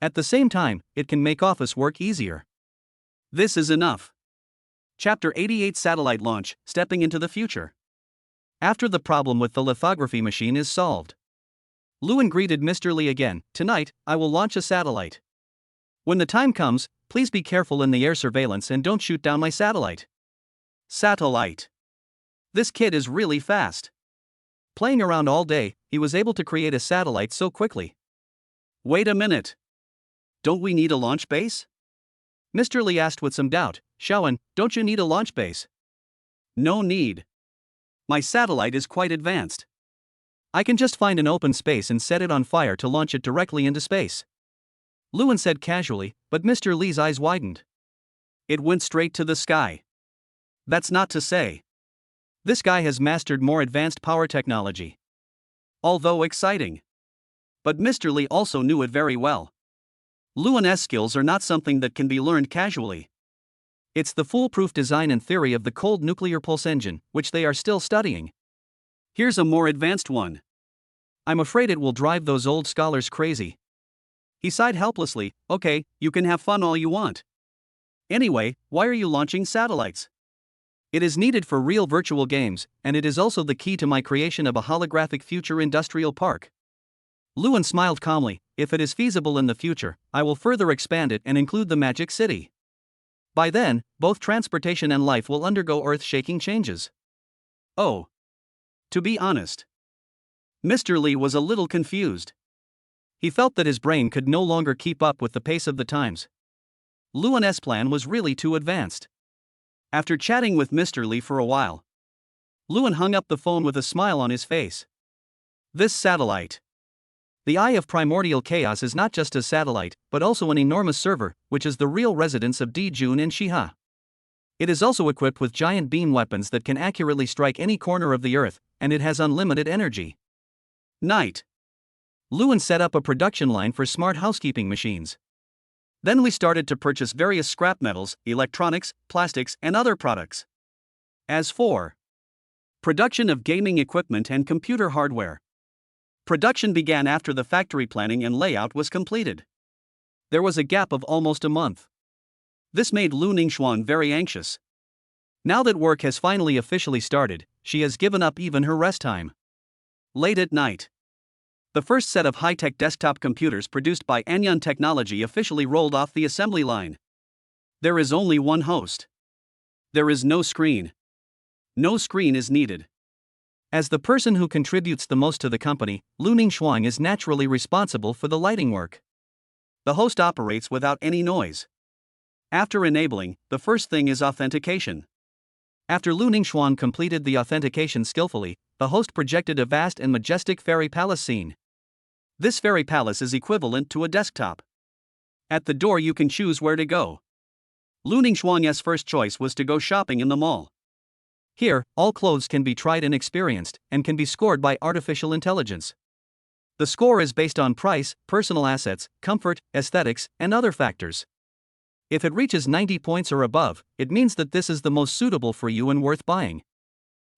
At the same time, it can make office work easier. This is enough. Chapter 88 Satellite Launch, Stepping into the Future. After the problem with the lithography machine is solved, Luan greeted Mr. Li again. Tonight, I will launch a satellite. When the time comes, please be careful in the air surveillance and don't shoot down my satellite. Satellite. This kid is really fast. Playing around all day, he was able to create a satellite so quickly. Wait a minute. Don't we need a launch base? Mr. Li asked with some doubt. Shaoan, don't you need a launch base? No need. My satellite is quite advanced. I can just find an open space and set it on fire to launch it directly into space. Luan said casually, but Mr. Li's eyes widened. It went straight to the sky. That's not to say. This guy has mastered more advanced power technology. Although exciting. But Mr. Li also knew it very well. Luan's skills are not something that can be learned casually. It's the foolproof design and theory of the cold nuclear pulse engine, which they are still studying. Here's a more advanced one. I'm afraid it will drive those old scholars crazy. He sighed helplessly. Okay, you can have fun all you want. Anyway, why are you launching satellites? It is needed for real virtual games, and it is also the key to my creation of a holographic future industrial park. Lewin smiled calmly. If it is feasible in the future, I will further expand it and include the Magic City. By then, both transportation and life will undergo earth-shaking changes. Oh. To be honest, Mr. Lee was a little confused. He felt that his brain could no longer keep up with the pace of the times. Lewin's plan was really too advanced. After chatting with Mr. Lee for a while, Lewin hung up the phone with a smile on his face. This satellite. The Eye of Primordial Chaos is not just a satellite, but also an enormous server, which is the real residence of Dijun and Shiha. It is also equipped with giant beam weapons that can accurately strike any corner of the Earth, and it has unlimited energy. Night. Lewin set up a production line for smart housekeeping machines. Then we started to purchase various scrap metals, electronics, plastics, and other products. As for production of gaming equipment and computer hardware, production began after the factory planning and layout was completed. There was a gap of almost a month. This made Lu Ningxuan very anxious. Now that work has finally officially started, she has given up even her rest time. Late at night, the first set of high-tech desktop computers produced by Anyun Technology officially rolled off the assembly line. There is only one host. There is no screen. No screen is needed. As the person who contributes the most to the company, Lu Ningxuan is naturally responsible for the lighting work. The host operates without any noise. After enabling, the first thing is authentication. After Lu Ningxuan completed the authentication skillfully, the host projected a vast and majestic fairy palace scene. This fairy palace is equivalent to a desktop. At the door you can choose where to go. Lu Ningxuan's first choice was to go shopping in the mall. Here, all clothes can be tried and experienced, and can be scored by artificial intelligence. The score is based on price, personal assets, comfort, aesthetics, and other factors. If it reaches 90 points or above, it means that this is the most suitable for you and worth buying.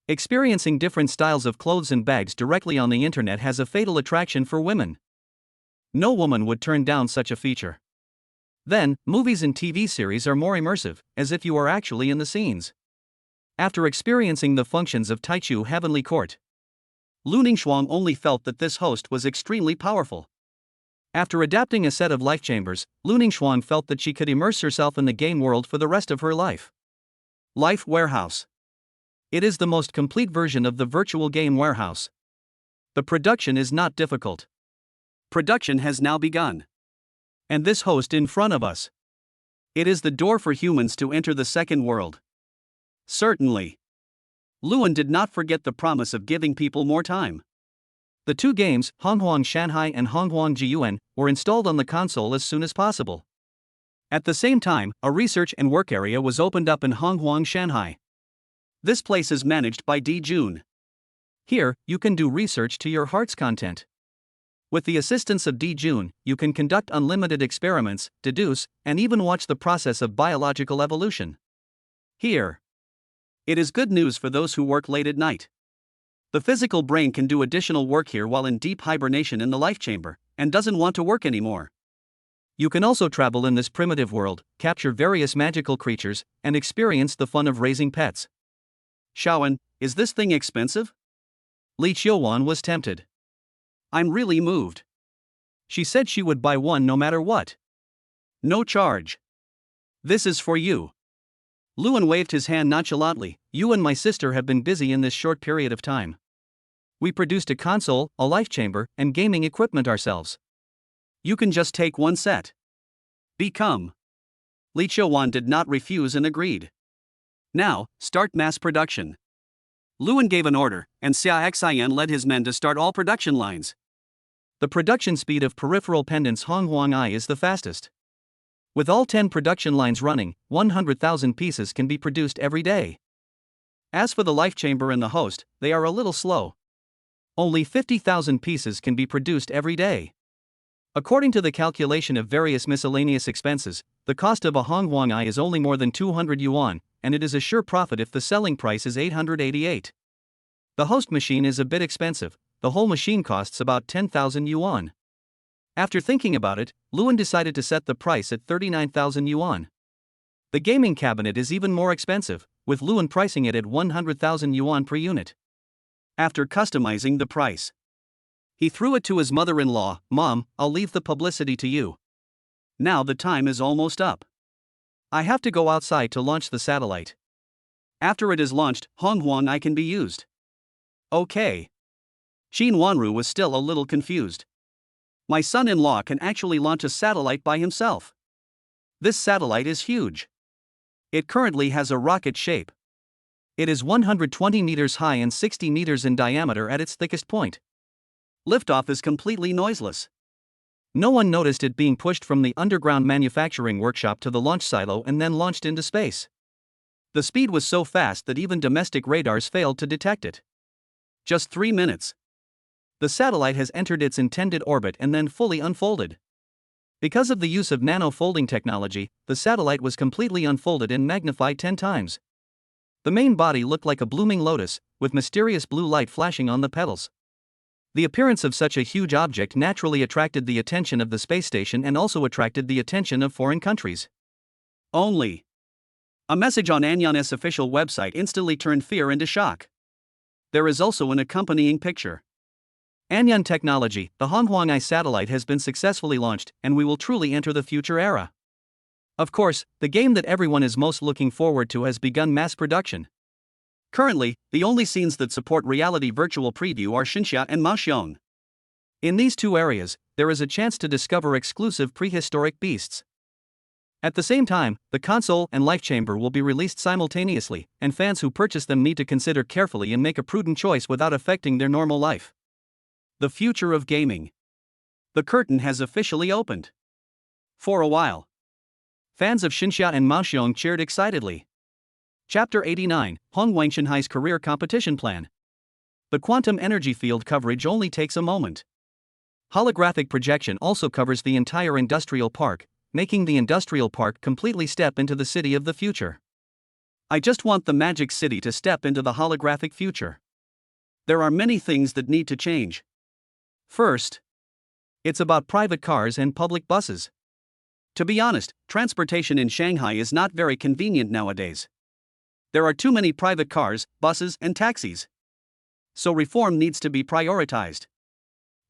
Experiencing different styles of clothes and bags directly on the internet has a fatal attraction for women. No woman would turn down such a feature. Then, movies and TV series are more immersive, as if you are actually in the scenes. After experiencing the functions of Taichu Heavenly Court, Lu Ningxuan only felt that this host was extremely powerful. After adapting a set of life chambers, Lu Ningxuan felt that she could immerse herself in the game world for the rest of her life. Life Warehouse. It is the most complete version of the virtual game warehouse. The production is not difficult. Production has now begun. And this host in front of us. It is the door for humans to enter the second world. Certainly. Lewin did not forget the promise of giving people more time. The two games, Honghuang Shanghai and Honghuang Jiyuan, were installed on the console as soon as possible. At the same time, a research and work area was opened up in Honghuang Shanghai. This place is managed by Dijun. Here, you can do research to your heart's content. With the assistance of Dijun, you can conduct unlimited experiments, deduce, and even watch the process of biological evolution. Here. It is good news for those who work late at night. The physical brain can do additional work here while in deep hibernation in the life chamber, and doesn't want to work anymore. You can also travel in this primitive world, capture various magical creatures, and experience the fun of raising pets. Shaoan, is this thing expensive? Li Qiuwan was tempted. I'm really moved. She said she would buy one no matter what. No charge. This is for you. Lewin waved his hand nonchalantly. You and my sister have been busy in this short period of time. We produced a console, a life chamber, and gaming equipment ourselves. You can just take one set. Become. Li Qiuwan did not refuse and agreed. Now, start mass production. Lewin gave an order, and Xia Xian led his men to start all production lines. The production speed of peripheral pendants Honghuang I is the fastest. With all 10 production lines running, 100,000 pieces can be produced every day. As for the life chamber and the host, they are a little slow. Only 50,000 pieces can be produced every day. According to the calculation of various miscellaneous expenses, the cost of a Honghuang I is only more than 200 yuan, and it is a sure profit if the selling price is 888. The host machine is a bit expensive, the whole machine costs about 10,000 yuan. After thinking about it, Lewin decided to set the price at 39,000 yuan. The gaming cabinet is even more expensive, with Luan pricing it at 100,000 yuan per unit. After customizing the price, he threw it to his mother-in-law. "Mom, I'll leave the publicity to you. Now the time is almost up. I have to go outside to launch the satellite. After it is launched, Honghuang I can be used." Okay. Qin Wanru was still a little confused. My son-in-law can actually launch a satellite by himself. This satellite is huge. It currently has a rocket shape. It is 120 meters high and 60 meters in diameter at its thickest point. Liftoff is completely noiseless. No one noticed it being pushed from the underground manufacturing workshop to the launch silo and then launched into space. The speed was so fast that even domestic radars failed to detect it. Just 3 minutes. The satellite has entered its intended orbit and then fully unfolded. Because of the use of nano-folding technology, the satellite was completely unfolded and magnified 10 times. The main body looked like a blooming lotus, with mysterious blue light flashing on the petals. The appearance of such a huge object naturally attracted the attention of the space station and also attracted the attention of foreign countries. Only. A message on Anyon's official website instantly turned fear into shock. There is also an accompanying picture. Anyon Technology, the Honghuang I satellite has been successfully launched, and we will truly enter the future era. Of course, the game that everyone is most looking forward to has begun mass production. Currently, the only scenes that support reality virtual preview are Xinxia and Maoxiong. In these two areas, there is a chance to discover exclusive prehistoric beasts. At the same time, the console and life chamber will be released simultaneously, and fans who purchase them need to consider carefully and make a prudent choice without affecting their normal life. The future of gaming. The curtain has officially opened. For a while, fans of Xinxia and Maoxiong cheered excitedly. Chapter 89, Hong Wangshanhai's Career Competition Plan. The quantum energy field coverage only takes a moment. Holographic projection also covers the entire industrial park, making the industrial park completely step into the city of the future. I just want the magic city to step into the holographic future. There are many things that need to change. First, it's about private cars and public buses. To be honest, transportation in Shanghai is not very convenient nowadays. There are too many private cars, buses, and taxis. So reform needs to be prioritized.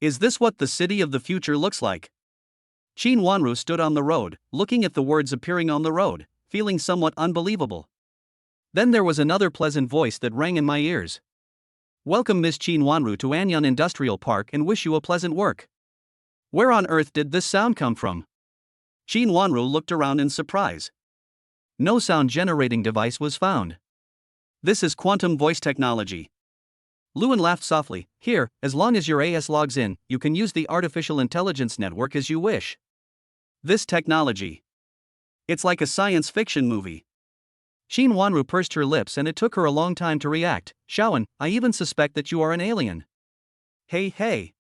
Is this what the city of the future looks like? Qin Wanru stood on the road, looking at the words appearing on the road, feeling somewhat unbelievable. Then there was another pleasant voice that rang in my ears. "Welcome Miss Qin Wanru to Anyon Industrial Park and wish you a pleasant work." Where on earth did this sound come from? Qin Wanru looked around in surprise. No sound generating device was found. This is quantum voice technology. Luan laughed softly. "Here, as long as your AS logs in, you can use the artificial intelligence network as you wish." This technology. It's like a science fiction movie. Qin Wanru pursed her lips and it took her a long time to react. "Shaoan, I even suspect that you are an alien." Hey.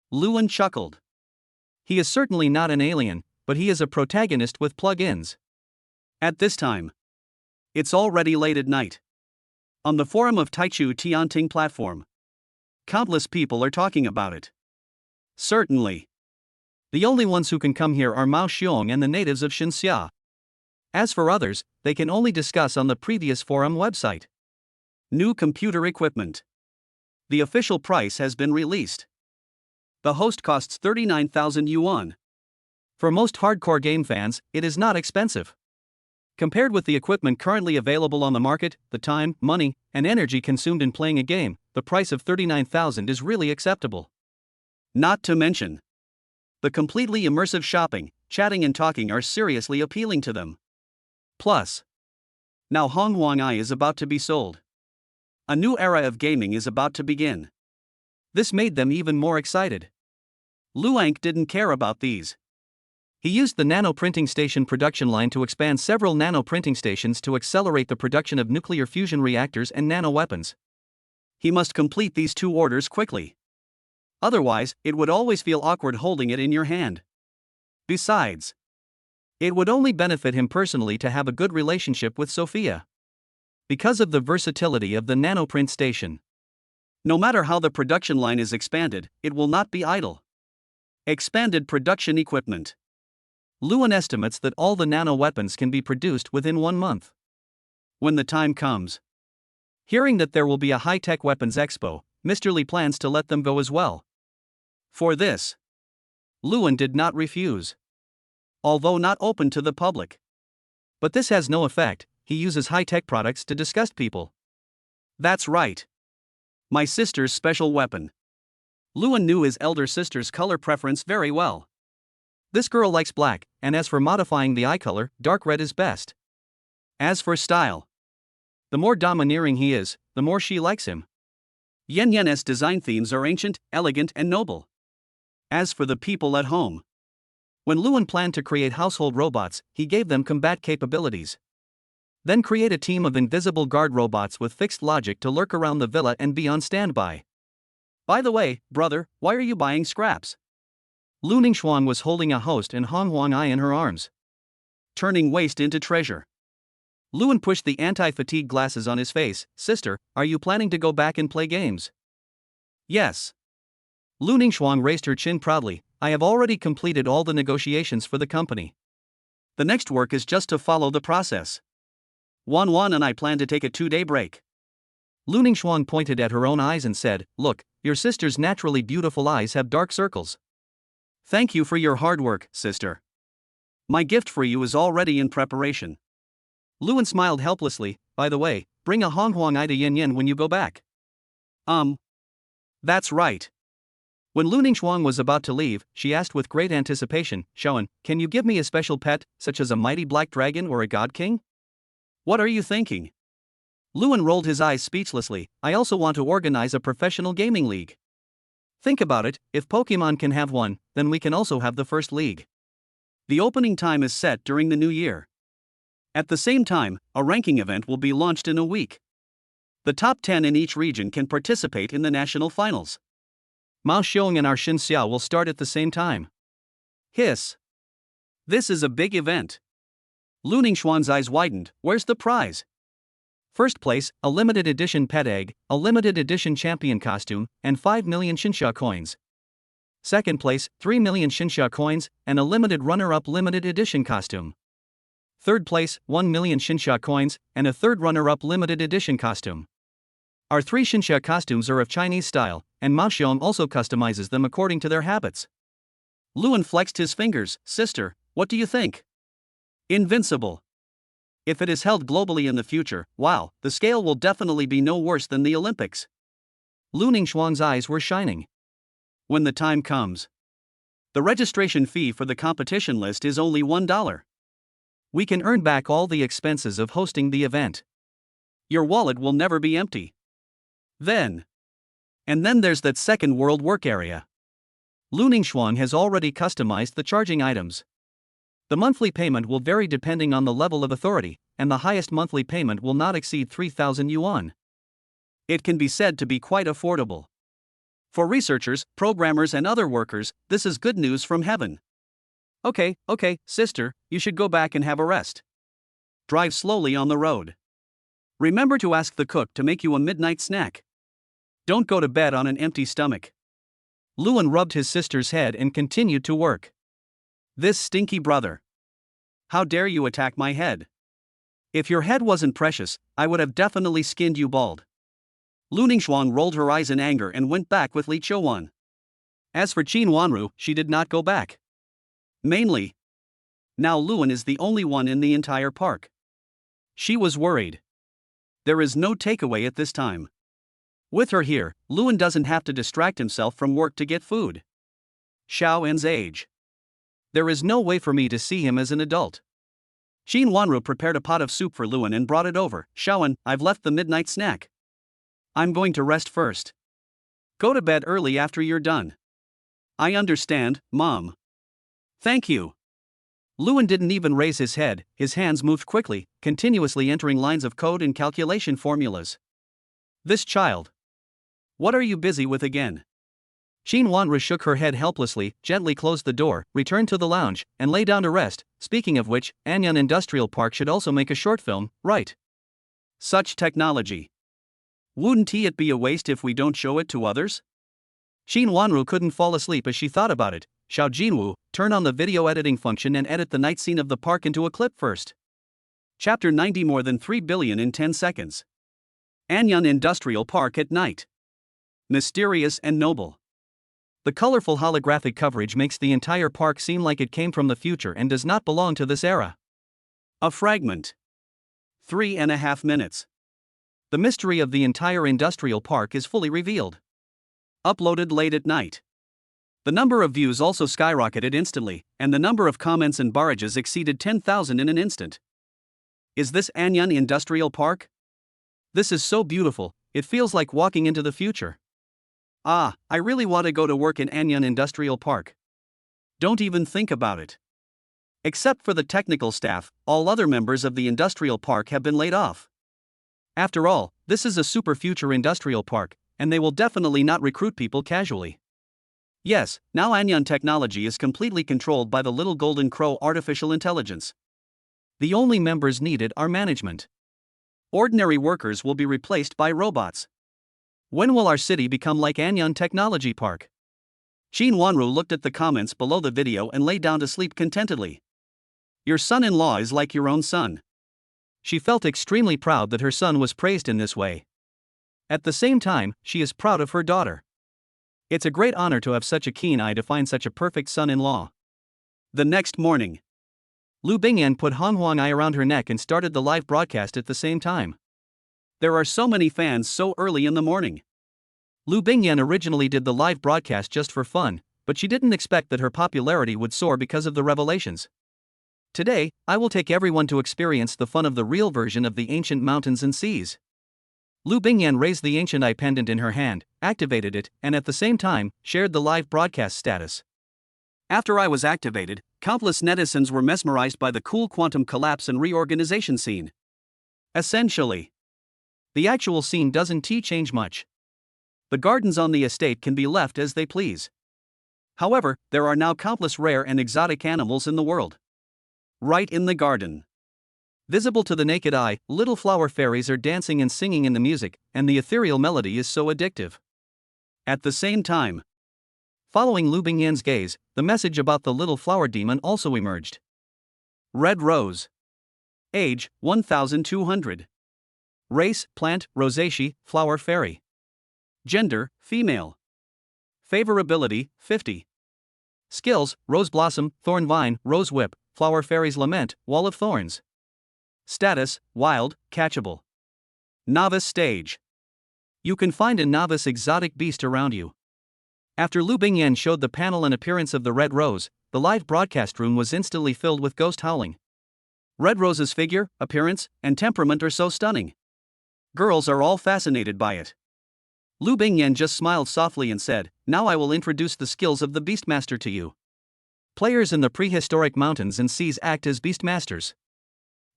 Luan chuckled. He is certainly not an alien, but he is a protagonist with plug-ins. At this time, it's already late at night. On the forum of Taichu Tianting platform, countless people are talking about it. Certainly. The only ones who can come here are Mao Xiong and the natives of Xinxia. As for others, they can only discuss on the previous forum website. New computer equipment. The official price has been released. The host costs 39,000 yuan. For most hardcore game fans, it is not expensive. Compared with the equipment currently available on the market, the time, money, and energy consumed in playing a game, the price of 39,000 is really acceptable. Not to mention, the completely immersive shopping, chatting and talking are seriously appealing to them. Plus, now Honghuang I is about to be sold. A new era of gaming is about to begin. This made them even more excited. Luang didn't care about these. He used the nano printing station production line to expand several nano printing stations to accelerate the production of nuclear fusion reactors and nano weapons. He must complete these 2 orders quickly. Otherwise, it would always feel awkward holding it in your hand. Besides, it would only benefit him personally to have a good relationship with Sophia. Because of the versatility of the nanoprint station. No matter how the production line is expanded, it will not be idle. Expanded production equipment. Luan estimates that all the nano weapons can be produced within 1 month. when the time comes. Hearing that there will be a high-tech weapons expo, Mr. Lee plans to let them go as well. For this, Luan did not refuse. Although not open to the public. But this has no effect, he uses high-tech products to disgust people. That's right. My sister's special weapon. Luan knew his elder sister's color preference very well. This girl likes black, and as for modifying the eye color, dark red is best. As for style, the more domineering he is, the more she likes him. Yen Yen's design themes are ancient, elegant, and noble. As for the people at home, when Luan planned to create household robots, he gave them combat capabilities. Then create a team of invisible guard robots with fixed logic to lurk around the villa and be on standby. By the way, brother, why are you buying scraps? Lu Ningxuan was holding a host and Hong Huang-ai in her arms, turning waste into treasure. Luan pushed the anti-fatigue glasses on his face. Sister, are you planning to go back and play games? Yes. Lu Ningxuan raised her chin proudly. I have already completed all the negotiations for the company. The next work is just to follow the process. Wan and I plan to take a 2-day break. Lu Ningxuan pointed at her own eyes and said, Look, your sister's naturally beautiful eyes have dark circles. Thank you for your hard work, sister. My gift for you is already in preparation. Luan smiled helplessly. By the way, bring a Hong Huang-ai to Yen when you go back. That's right. When Lu Ningxuan was about to leave, she asked with great anticipation, Shaoan, can you give me a special pet, such as a mighty black dragon or a god king? What are you thinking? Luan rolled his eyes speechlessly. I also want to organize a professional gaming league. Think about it, if Pokemon can have one, then we can also have the first league. The opening time is set during the new year. At the same time, a ranking event will be launched in a week. The top 10 in each region can participate in the national finals. Mao Xiong and our Xin Xiao will start at the same time. Hiss. This is a big event. Lu Ningxuan's eyes widened. Where's the prize? First place, a limited edition pet egg, a limited edition champion costume, and 5 million Xinxia coins. Second place, 3 million Xinxia coins, and a limited runner-up limited edition costume. Third place, 1 million Xinxia coins, and a third runner-up limited edition costume. Our 3 Xinxia costumes are of Chinese style, and Mao Xiong also customizes them according to their habits. Luan flexed his fingers. Sister, what do you think? Invincible. If it is held globally in the future, wow, the scale will definitely be no worse than the Olympics. Lu Ningxuan's eyes were shining. When the time comes, the registration fee for the competition list is only $1. We can earn back all the expenses of hosting the event. Your wallet will never be empty. And then there's that second world work area. Lu Ningxuan has already customized the charging items. The monthly payment will vary depending on the level of authority, and the highest monthly payment will not exceed 3,000 yuan. It can be said to be quite affordable. For researchers, programmers, and other workers, this is good news from heaven. Okay, sister, you should go back and have a rest. Drive slowly on the road. Remember to ask the cook to make you a midnight snack. Don't go to bed on an empty stomach. Luan rubbed his sister's head and continued to work. This stinky brother. How dare you attack my head? If your head wasn't precious, I would have definitely skinned you bald. Lu Ningxuan rolled her eyes in anger and went back with Li Qiuwan. As for Qin Wanru, she did not go back. Mainly, now Luan is the only one in the entire park. She was worried. There is no takeaway at this time. With her here, Luan doesn't have to distract himself from work to get food. Xiao En's age. There is no way for me to see him as an adult. Qin Wanru prepared a pot of soup for Luan and brought it over. Xiaoan, I've left the midnight snack. I'm going to rest first. Go to bed early after you're done. I understand, Mom. Thank you. Luan didn't even raise his head, his hands moved quickly, continuously entering lines of code and calculation formulas. This child. What are you busy with again? Qin Wanru shook her head helplessly, gently closed the door, returned to the lounge, and lay down to rest. Speaking of which, Anyan Industrial Park should also make a short film, right? Such technology. Wouldn't it be a waste if we don't show it to others? Qin Wanru couldn't fall asleep as she thought about it. Xiao Jinwu, turn on the video editing function and edit the night scene of the park into a clip first. Chapter 90 More than 3 billion in 10 seconds. Anyang Industrial Park at night. Mysterious and noble. The colorful holographic coverage makes the entire park seem like it came from the future and does not belong to this era. A fragment. 3.5 minutes. The mystery of the entire industrial park is fully revealed. Uploaded late at night. The number of views also skyrocketed instantly, and the number of comments and barrages exceeded 10,000 in an instant. Is this Anyang Industrial Park? This is so beautiful, it feels like walking into the future. Ah, I really want to go to work in Anyang Industrial Park. Don't even think about it. Except for the technical staff, all other members of the industrial park have been laid off. After all, this is a super future industrial park, and they will definitely not recruit people casually. Yes, now Anyang technology is completely controlled by the little golden crow artificial intelligence. The only members needed are management. Ordinary workers will be replaced by robots. When will our city become like Anyang Technology Park? Shin Wanru looked at the comments below the video and lay down to sleep contentedly. Your son-in-law is like your own son. She felt extremely proud that her son was praised in this way. At the same time, she is proud of her daughter. It's a great honor to have such a keen eye to find such a perfect son-in-law. The next morning, Lu Bingyan put Han Huang'ai around her neck and started the live broadcast at the same time. There are so many fans so early in the morning. Lu Bingyan originally did the live broadcast just for fun, but she didn't expect that her popularity would soar because of the revelations. Today, I will take everyone to experience the fun of the real version of the ancient mountains and seas. Lu Bingyan raised the ancient eye pendant in her hand, activated it, and at the same time, shared the live broadcast status. After I was activated, countless netizens were mesmerized by the cool quantum collapse and reorganization scene. Essentially, the actual scene doesn't change much. The gardens on the estate can be left as they please. However, there are now countless rare and exotic animals in the world. Right in the garden. Visible to the naked eye, little flower fairies are dancing and singing in the music, and the ethereal melody is so addictive. At the same time, following Lu Bingyan's gaze, the message about the little flower demon also emerged. Red rose. Age, 1200. Race, plant, rosaceae, flower fairy. Gender, female. Favorability, 50. Skills, rose blossom, thorn vine, rose whip, flower fairy's lament, wall of thorns. Status, wild, catchable. Novice stage. You can find a novice exotic beast around you. After Lu Bingyan showed the panel and appearance of the red rose, the live broadcast room was instantly filled with ghost howling. Red Rose's figure, appearance, and temperament are so stunning. Girls are all fascinated by it. Lu Bingyan just smiled softly and said, "Now I will introduce the skills of the Beastmaster to you." Players in the prehistoric mountains and seas act as Beastmasters.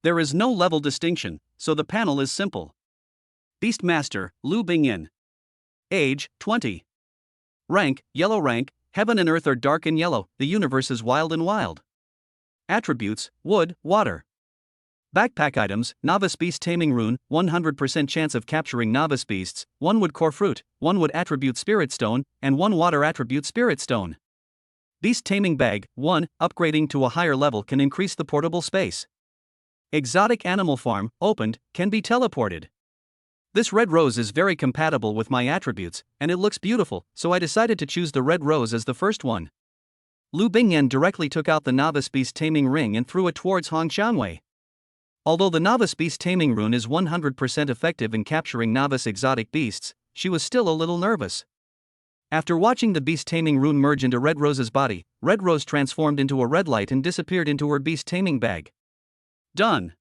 There is no level distinction, so the panel is simple. Beastmaster, Lu Bingyan. Age, 20. Rank, yellow rank, heaven and earth are dark and yellow, the universe is wild and wild. Attributes, wood, water. Backpack items, novice beast taming rune, 100% chance of capturing novice beasts, 1 wood core fruit, 1 wood attribute spirit stone, and 1 water attribute spirit stone. Beast taming bag, 1, upgrading to a higher level can increase the portable space. Exotic animal farm, opened, can be teleported. This red rose is very compatible with my attributes, and it looks beautiful, so I decided to choose the red rose as the first one. Lu Bingyan directly took out the novice beast taming ring and threw it towards Hong Xiangwei. Although the novice beast taming rune is 100% effective in capturing novice exotic beasts, she was still a little nervous. After watching the beast taming rune merge into Red Rose's body, Red Rose transformed into a red light and disappeared into her beast taming bag. Done.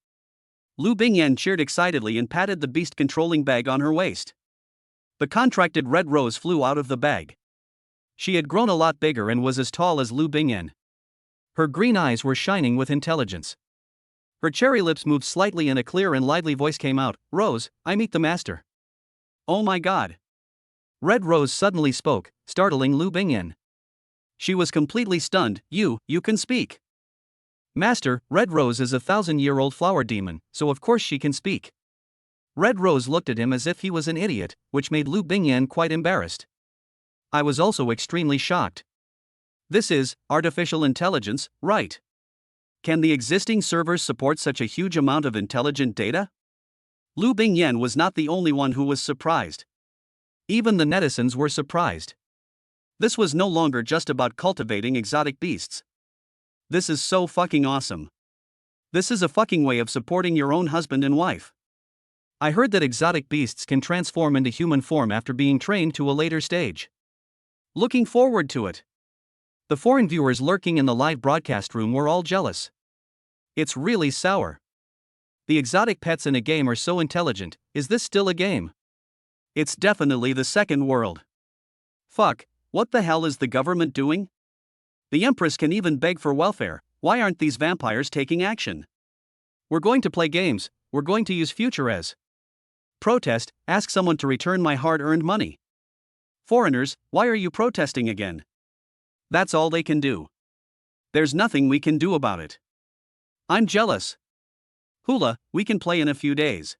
Lu Bingyan cheered excitedly and patted the beast controlling bag on her waist. The contracted Red Rose flew out of the bag. She had grown a lot bigger and was as tall as Lu Bingyan. Her green eyes were shining with intelligence. Her cherry lips moved slightly and a clear and lively voice came out, "Rose, I meet the master." Oh my god. Red Rose suddenly spoke, startling Lu Bingyan. She was completely stunned. You can speak. Master, Red Rose is a 1,000-year-old flower demon, so of course she can speak. Red Rose looked at him as if he was an idiot, which made Lu Bingyan quite embarrassed. I was also extremely shocked. This is artificial intelligence, right? Can the existing servers support such a huge amount of intelligent data? Lu Bingyan was not the only one who was surprised. Even the netizens were surprised. This was no longer just about cultivating exotic beasts. This is so fucking awesome. This is a fucking way of supporting your own husband and wife. I heard that exotic beasts can transform into human form after being trained to a later stage. Looking forward to it. The foreign viewers lurking in the live broadcast room were all jealous. It's really sour. The exotic pets in a game are so intelligent. Is this still a game? It's definitely the second world. Fuck, what the hell is the government doing? The Empress can even beg for welfare. Why aren't these vampires taking action? We're going to play games, we're going to use future as. Protest, ask someone to return my hard-earned money. Foreigners, why are you protesting again? That's all they can do. There's nothing we can do about it. I'm jealous. Hula, we can play in a few days.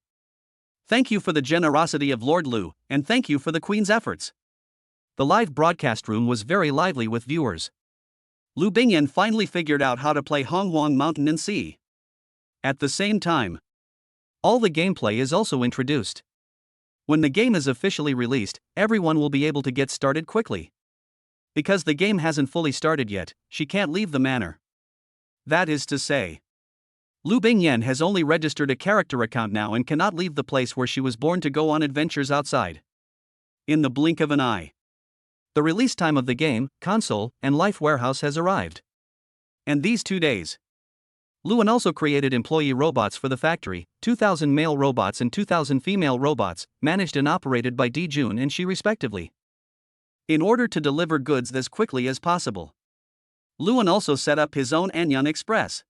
Thank you for the generosity of Lord Lu, and thank you for the Queen's efforts. The live broadcast room was very lively with viewers. Lu Bingyan finally figured out how to play Honghuang Mountain and Sea. At the same time, all the gameplay is also introduced. When the game is officially released, everyone will be able to get started quickly. Because the game hasn't fully started yet, she can't leave the manor. That is to say, Lu Bingyan has only registered a character account now and cannot leave the place where she was born to go on adventures outside. In the blink of an eye, the release time of the game, console, and life warehouse has arrived. And these 2 days, Luan also created employee robots for the factory, 2,000 male robots and 2,000 female robots, managed and operated by Di Jun and Shi respectively. In order to deliver goods as quickly as possible, Luan also set up his own Anyan Express.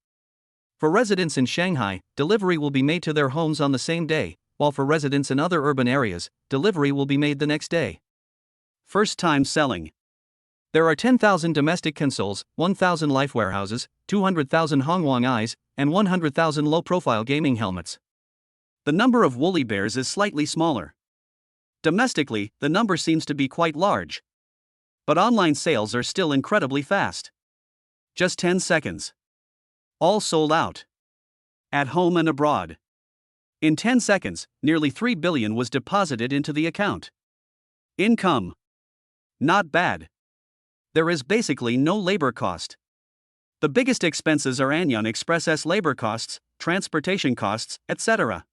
For residents in Shanghai, delivery will be made to their homes on the same day, while for residents in other urban areas, delivery will be made the next day. First time selling. There are 10,000 domestic consoles, 1,000 life warehouses, 200,000 Honghuang eyes, and 100,000 low-profile gaming helmets. The number of woolly bears is slightly smaller. Domestically, the number seems to be quite large. But online sales are still incredibly fast. Just 10 seconds. All sold out. At home and abroad. In 10 seconds, nearly 3 billion was deposited into the account. Income. Not bad. There is basically no labor cost. The biggest expenses are Anyan Express's labor costs, transportation costs, etc.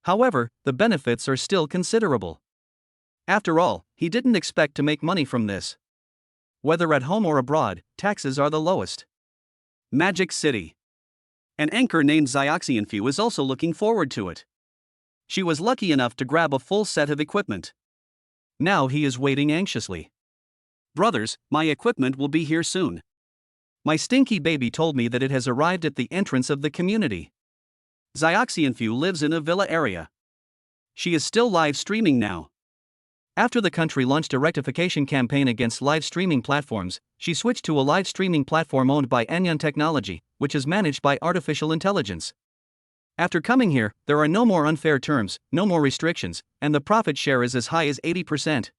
However, the benefits are still considerable. After all, he didn't expect to make money from this. Whether at home or abroad, taxes are the lowest. Magic City. An anchor named Xiaoxianfu is also looking forward to it. She was lucky enough to grab a full set of equipment. Now he is waiting anxiously. Brothers, my equipment will be here soon. My stinky baby told me that it has arrived at the entrance of the community. Xiaoxianfu lives in a villa area. She is still live streaming now. After the country launched a rectification campaign against live streaming platforms, she switched to a live streaming platform owned by Anyan Technology, which is managed by artificial intelligence. After coming here, there are no more unfair terms, no more restrictions, and the profit share is as high as 80%.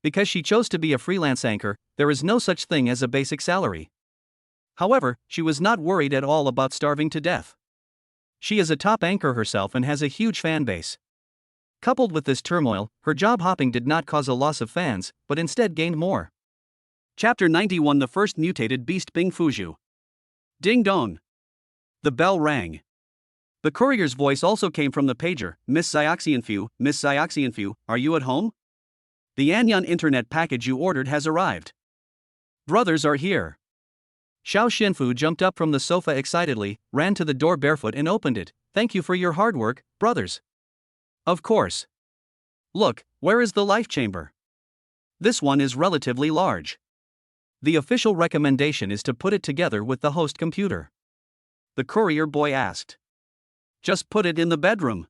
Because she chose to be a freelance anchor, there is no such thing as a basic salary. However, she was not worried at all about starving to death. She is a top anchor herself and has a huge fan base. Coupled with this turmoil, her job hopping did not cause a loss of fans, but instead gained more. Chapter 91. The first mutated beast Bing Fuju. Ding dong. The bell rang. The courier's voice also came from the pager. Miss Xiaoxianfu, are you at home? The Anyan internet package you ordered has arrived. Brothers are here. Xiao Xinfu jumped up from the sofa excitedly, ran to the door barefoot and opened it. Thank you for your hard work, brothers. Of course. Look, where is the life chamber? This one is relatively large. The official recommendation is to put it together with the host computer. The courier boy asked. Just put it in the bedroom.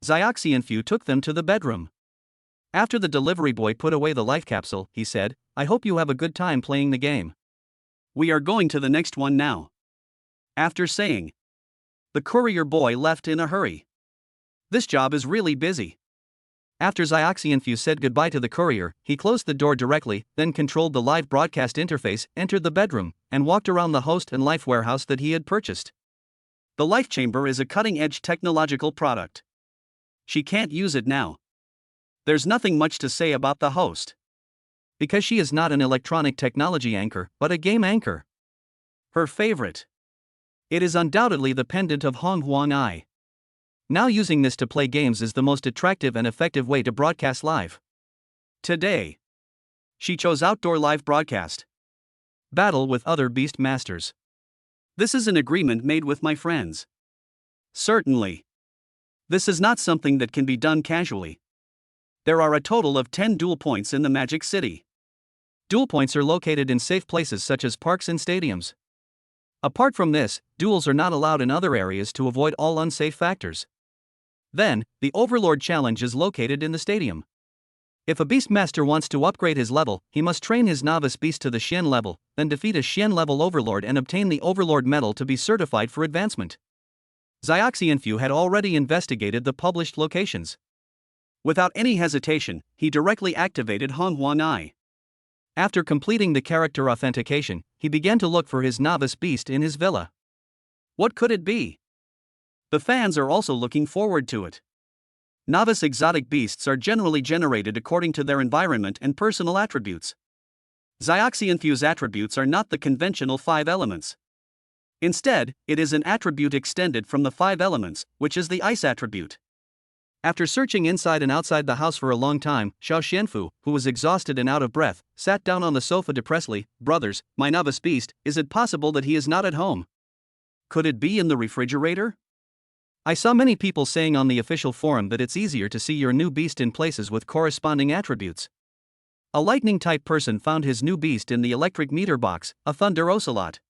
Xiaoxianfu took them to the bedroom. After the delivery boy put away the life capsule, he said, I hope you have a good time playing the game. We are going to the next one now. After saying, the courier boy left in a hurry. This job is really busy. After Xiaoxianfu said goodbye to the courier, he closed the door directly, then controlled the live broadcast interface, entered the bedroom, and walked around the host and life warehouse that he had purchased. The life chamber is a cutting-edge technological product. She can't use it now. There's nothing much to say about the host, because she is not an electronic technology anchor, but a game anchor. Her favorite. It is undoubtedly the pendant of Hong Huang Ai. Now using this to play games is the most attractive and effective way to broadcast live. Today, she chose outdoor live broadcast. Battle with other beast masters. This is an agreement made with my friends. Certainly. This is not something that can be done casually. There are a total of 10 duel points in the Magic City. Duel points are located in safe places such as parks and stadiums. Apart from this, duels are not allowed in other areas to avoid all unsafe factors. Then, the Overlord Challenge is located in the stadium. If a Beastmaster wants to upgrade his level, he must train his novice beast to the Xian level, then defeat a Xian level Overlord and obtain the Overlord medal to be certified for advancement. Xiaoxianfu had already investigated the published locations. Without any hesitation, he directly activated Hong Huang Ai. After completing the character authentication, he began to look for his novice beast in his villa. What could it be? The fans are also looking forward to it. Novice exotic beasts are generally generated according to their environment and personal attributes. Xiaoxianfu's attributes are not the conventional 5 elements. Instead, it is an attribute extended from the 5 elements, which is the ice attribute. After searching inside and outside the house for a long time, Xiao Xianfu, who was exhausted and out of breath, sat down on the sofa depressedly. Brothers, my novice beast, is it possible that he is not at home? Could it be in the refrigerator? I saw many people saying on the official forum that it's easier to see your new beast in places with corresponding attributes. A lightning-type person found his new beast in the electric meter box, a thunder ocelot.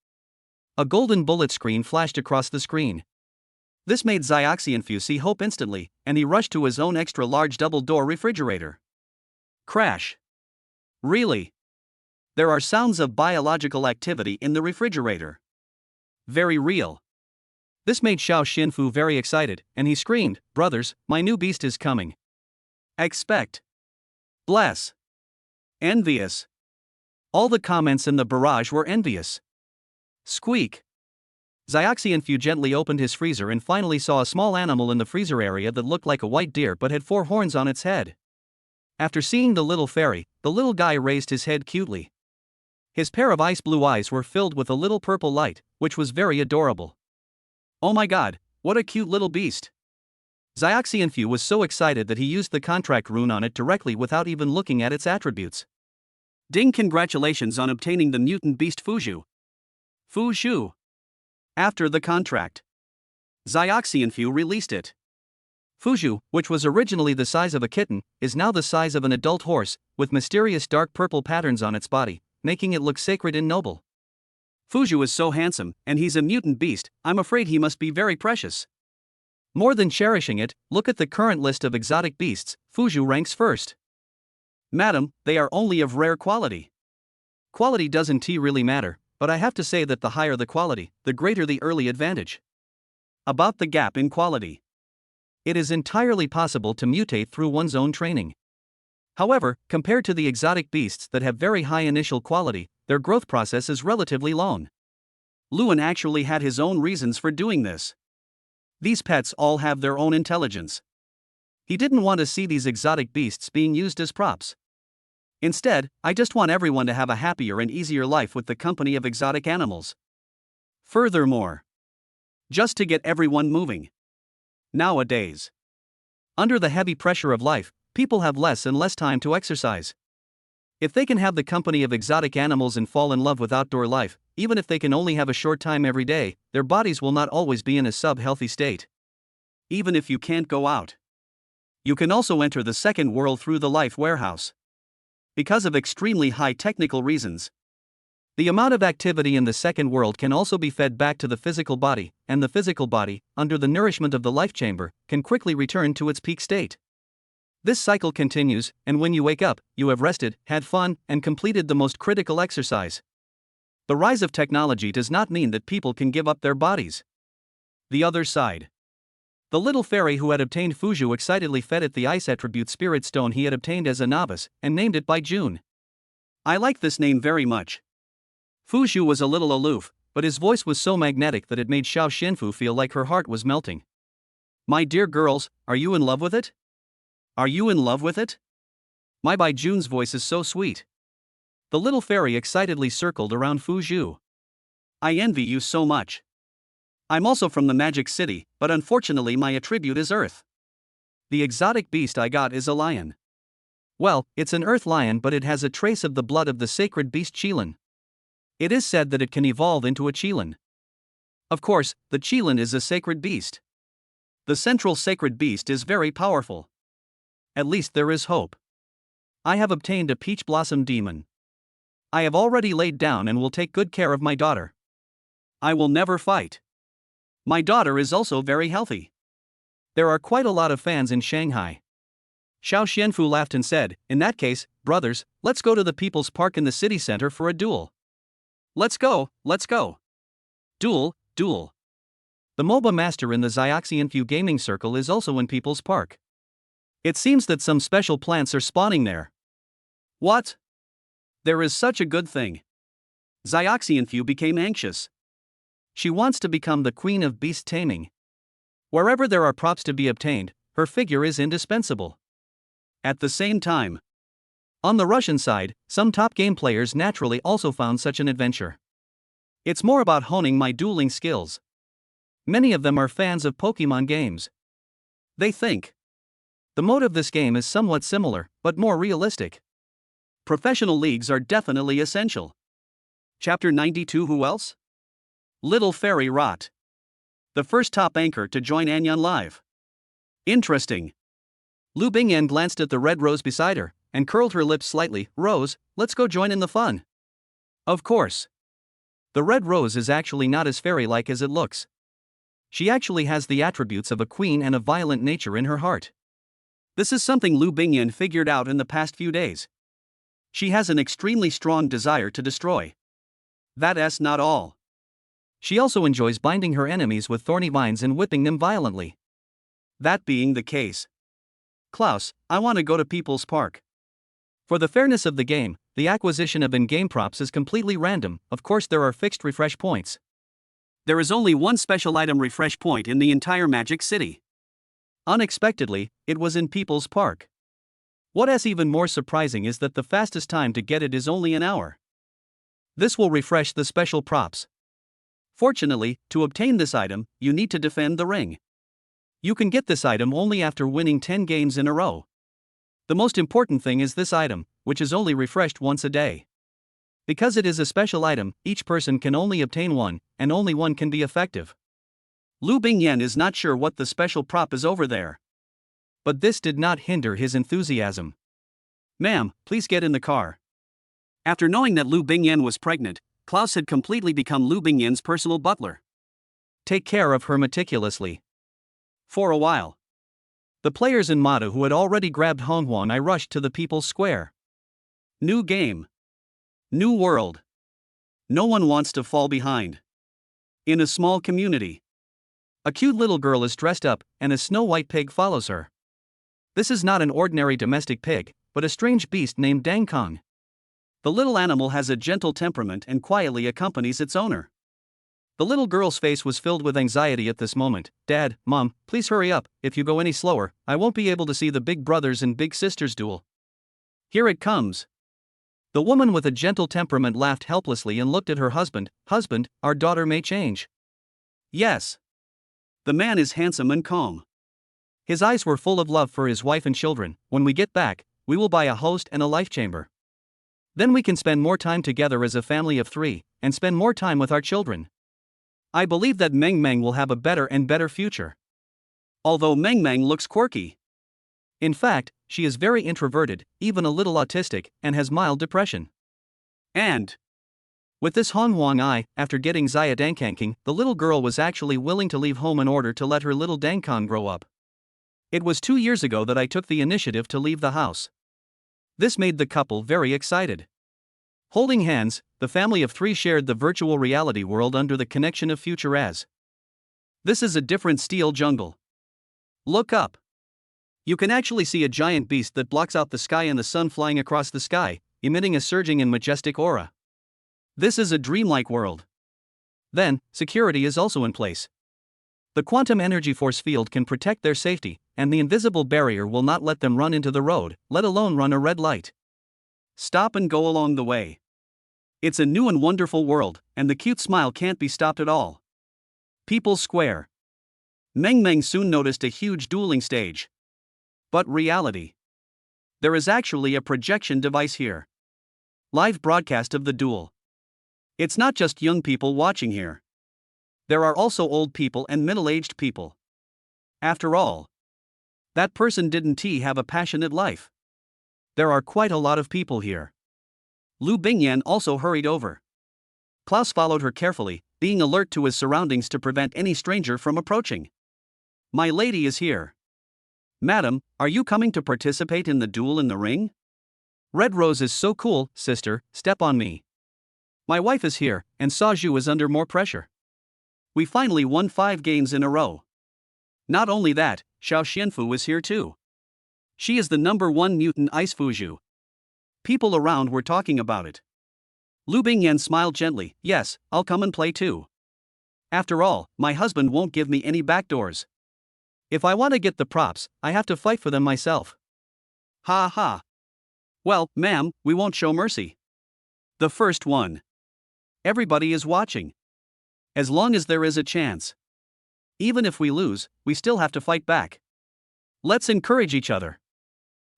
A golden bullet screen flashed across the screen. This made Xiaoxianfu see hope instantly, and he rushed to his own extra-large double-door refrigerator. Crash. Really? There are sounds of biological activity in the refrigerator. Very real. This made Xiao Xianfu very excited, and he screamed, "Brothers, my new beast is coming. Expect. Bless. Envious." All the comments in the barrage were envious. Squeak. Xiaoxianfu gently opened his freezer and finally saw a small animal in the freezer area that looked like a white deer but had 4 horns on its head. After seeing the little fairy, the little guy raised his head cutely. His pair of ice blue eyes were filled with a little purple light, which was very adorable. Oh my god, what a cute little beast. Xiaoxianfu was so excited that he used the contract rune on it directly without even looking at its attributes. Ding, congratulations on obtaining the mutant beast Fuzhu. Fuzhu. After the contract, Xiaoxianfu released it. Fuzhu, which was originally the size of a kitten, is now the size of an adult horse, with mysterious dark purple patterns on its body, making it look sacred and noble. Fuzhu is so handsome, and he's a mutant beast, I'm afraid he must be very precious. More than cherishing it, look at the current list of exotic beasts, Fuzhu ranks first. Madam, they are only of rare quality. Quality doesn't really matter, but I have to say that the higher the quality, the greater the early advantage. About the gap in quality. It is entirely possible to mutate through one's own training. However, compared to the exotic beasts that have very high initial quality, their growth process is relatively long. Luan actually had his own reasons for doing this. These pets all have their own intelligence. He didn't want to see these exotic beasts being used as props. Instead, I just want everyone to have a happier and easier life with the company of exotic animals. Furthermore, just to get everyone moving. Nowadays, under the heavy pressure of life, people have less and less time to exercise. If they can have the company of exotic animals and fall in love with outdoor life, even if they can only have a short time every day, their bodies will not always be in a sub-healthy state. Even if you can't go out, you can also enter the second world through the life warehouse. Because of extremely high technical reasons, the amount of activity in the second world can also be fed back to the physical body, and the physical body, under the nourishment of the life chamber, can quickly return to its peak state. This cycle continues, and when you wake up, you have rested, had fun, and completed the most critical exercise. The rise of technology does not mean that people can give up their bodies. The other side. The little fairy who had obtained Fuju excitedly fed it the ice attribute spirit stone he had obtained as a novice, and named it by June. I like this name very much. Fuju was a little aloof, but his voice was so magnetic that it made Xiao Xianfu feel like her heart was melting. My dear girls, are you in love with it? Are you in love with it? My Bai Jun's voice is so sweet. The little fairy excitedly circled around Fuju. I envy you so much. I'm also from the Magic City, but unfortunately my attribute is Earth. The exotic beast I got is a lion. Well, it's an Earth lion, but it has a trace of the blood of the sacred beast Qilin. It is said that it can evolve into a Qilin. Of course, the Qilin is a sacred beast. The central sacred beast is very powerful. At least there is hope. I have obtained a peach blossom demon. I have already laid down and will take good care of my daughter. I will never fight. My daughter is also very healthy. There are quite a lot of fans in Shanghai. Xiao Xianfu laughed and said, in that case, brothers, let's go to the People's Park in the city center for a duel. Let's go, let's go. Duel, duel. The MOBA master in the Xiaoxianfu gaming circle is also in People's Park. It seems that some special plants are spawning there. What? There is such a good thing. Xiaoxianfu became anxious. She wants to become the queen of beast taming. Wherever there are props to be obtained, her figure is indispensable. At the same time, on the Russian side, some top game players naturally also found such an adventure. It's more about honing my dueling skills. Many of them are fans of Pokemon games. They think the mode of this game is somewhat similar, but more realistic. Professional leagues are definitely essential. Chapter 92. Who else? Little Fairy Rot. The first top anchor to join Anyan Live. Interesting. Lu Bingyan glanced at the red rose beside her, and curled her lips slightly. Rose, let's go join in the fun. Of course. The red rose is actually not as fairy-like as it looks. She actually has the attributes of a queen and a violent nature in her heart. This is something Lu Bingyan figured out in the past few days. She has an extremely strong desire to destroy. That's not all. She also enjoys binding her enemies with thorny vines and whipping them violently. That being the case, Klaus, I want to go to People's Park. For the fairness of the game, the acquisition of in-game props is completely random. Of course, there are fixed refresh points. There is only one special item refresh point in the entire Magic City. Unexpectedly, it was in People's Park. What is even more surprising is that the fastest time to get it is only an hour. This will refresh the special props. Fortunately, to obtain this item, you need to defend the ring. You can get this item only after winning 10 games in a row. The most important thing is this item, which is only refreshed once a day. Because it is a special item, each person can only obtain one, and only one can be effective. Lu Bingyan is not sure what the special prop is over there. But this did not hinder his enthusiasm. Ma'am, please get in the car. After knowing that Lu Bingyan was pregnant, Klaus had completely become Lu Bingyan's personal butler. Take care of her meticulously. For a while, the players in Mata who had already grabbed Honghuan rushed to the People's Square. New game. New world. No one wants to fall behind. In a small community, a cute little girl is dressed up, and a snow-white pig follows her. This is not an ordinary domestic pig, but a strange beast named Dang Kong. The little animal has a gentle temperament and quietly accompanies its owner. The little girl's face was filled with anxiety at this moment. Dad, Mom, please hurry up. If you go any slower, I won't be able to see the big brothers and big sisters duel. Here it comes. The woman with a gentle temperament laughed helplessly and looked at her husband. Husband, our daughter may change. Yes. The man is handsome and calm. His eyes were full of love for his wife and children. When we get back, we will buy a host and a life chamber. Then we can spend more time together as a family of 3, and spend more time with our children. I believe that Meng Meng will have a better and better future. Although Meng Meng looks quirky. In fact, she is very introverted, even a little autistic, and has mild depression. And with this Honghuang after getting Xia Dangkanking, the little girl was actually willing to leave home in order to let her little Dangkong grow up. It was 2 years ago that I took the initiative to leave the house. This made the couple very excited. Holding hands, the family of 3 shared the virtual reality world under the connection of future as. This is a different steel jungle. Look up. You can actually see a giant beast that blocks out the sky and the sun flying across the sky, emitting a surging and majestic aura. This is a dreamlike world. Then, security is also in place. The quantum energy force field can protect their safety, and the invisible barrier will not let them run into the road, let alone run a red light. Stop and go along the way. It's a new and wonderful world, and the cute smile can't be stopped at all. People's Square. Meng Meng soon noticed a huge dueling stage. But reality. There is actually a projection device here. Live broadcast of the duel. It's not just young people watching here. There are also old people and middle-aged people. After all, that person didn't have a passionate life. There are quite a lot of people here. Lu Bingyan also hurried over. Klaus followed her carefully, being alert to his surroundings to prevent any stranger from approaching. My lady is here. Madam, are you coming to participate in the duel in the ring? Red Rose is so cool, sister, step on me. My wife is here, and Saju is under more pressure. We finally won 5 games in a row. Not only that, Xiao Xianfu is here too. She is the #1 mutant ice Fuju. People around were talking about it. Lu Bingyan smiled gently. Yes, I'll come and play too. After all, my husband won't give me any backdoors. If I want to get the props, I have to fight for them myself. Ha ha. Well, ma'am, we won't show mercy. The first one. Everybody is watching. As long as there is a chance. Even if we lose, we still have to fight back. Let's encourage each other.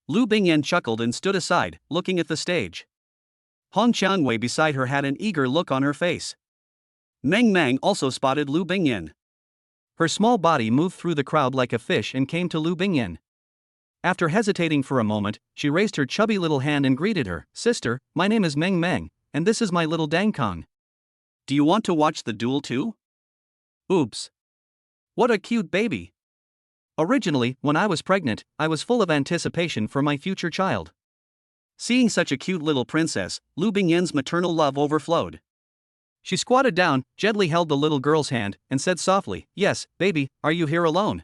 Lu Bingyan chuckled and stood aside, looking at the stage. Hong Qianwei beside her had an eager look on her face. Meng Meng also spotted Lu Bingyan. Her small body moved through the crowd like a fish and came to Lu Bingyan. After hesitating for a moment, she raised her chubby little hand and greeted her. Sister, my name is Meng Meng, and this is my little Dang Kong. Do you want to watch the duel too? Oops. What a cute baby. Originally, when I was pregnant, I was full of anticipation for my future child. Seeing such a cute little princess, Lu Bingyan's maternal love overflowed. She squatted down, gently held the little girl's hand, and said softly, Yes, baby, are you here alone?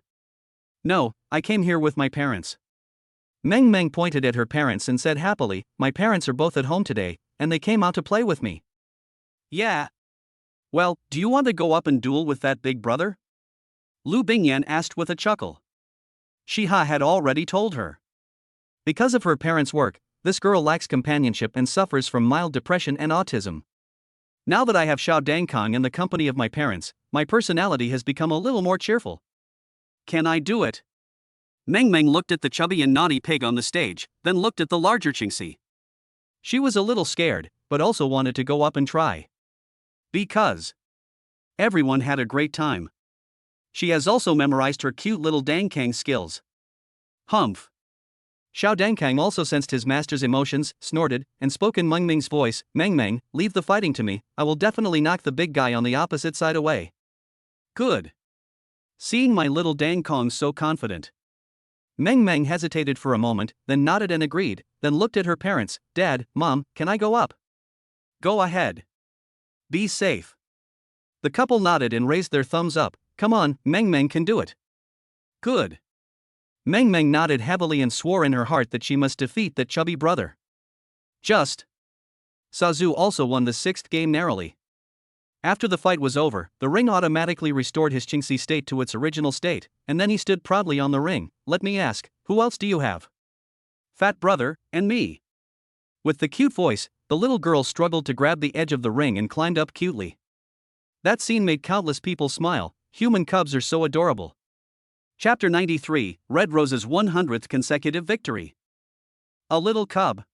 No, I came here with my parents. Meng Meng pointed at her parents and said happily, My parents are both at home today, and they came out to play with me. Yeah. Well, do you want to go up and duel with that big brother? Lu Bingyan asked with a chuckle. Shiha had already told her. Because of her parents' work, this girl lacks companionship and suffers from mild depression and autism. Now that I have Xiao Dangkong in the company of my parents, my personality has become a little more cheerful. Can I do it? Meng Meng looked at the chubby and naughty pig on the stage, then looked at the larger Qingxi. She was a little scared, but also wanted to go up and try. Because everyone had a great time. She has also memorized her cute little Dangkang skills. Humph. Xiao Dangkang also sensed his master's emotions, snorted, and spoke in Meng Meng's voice, Meng Meng, leave the fighting to me, I will definitely knock the big guy on the opposite side away. Good. Seeing my little Dangkong so confident. Meng Meng hesitated for a moment, then nodded and agreed, then looked at her parents, Dad, Mom, can I go up? Go ahead. Be safe. The couple nodded and raised their thumbs up, come on, Meng Meng can do it. Good. Meng Meng nodded heavily and swore in her heart that she must defeat that chubby brother. Just. Sazu also won the 6th game narrowly. After the fight was over, the ring automatically restored his Qingxi state to its original state, and then he stood proudly on the ring. Let me ask, who else do you have? Fat brother, and me. With the cute voice, the little girl struggled to grab the edge of the ring and climbed up cutely. That scene made countless people smile. Human cubs are so adorable. Chapter 93, Red Rose's 100th consecutive victory. A little cub.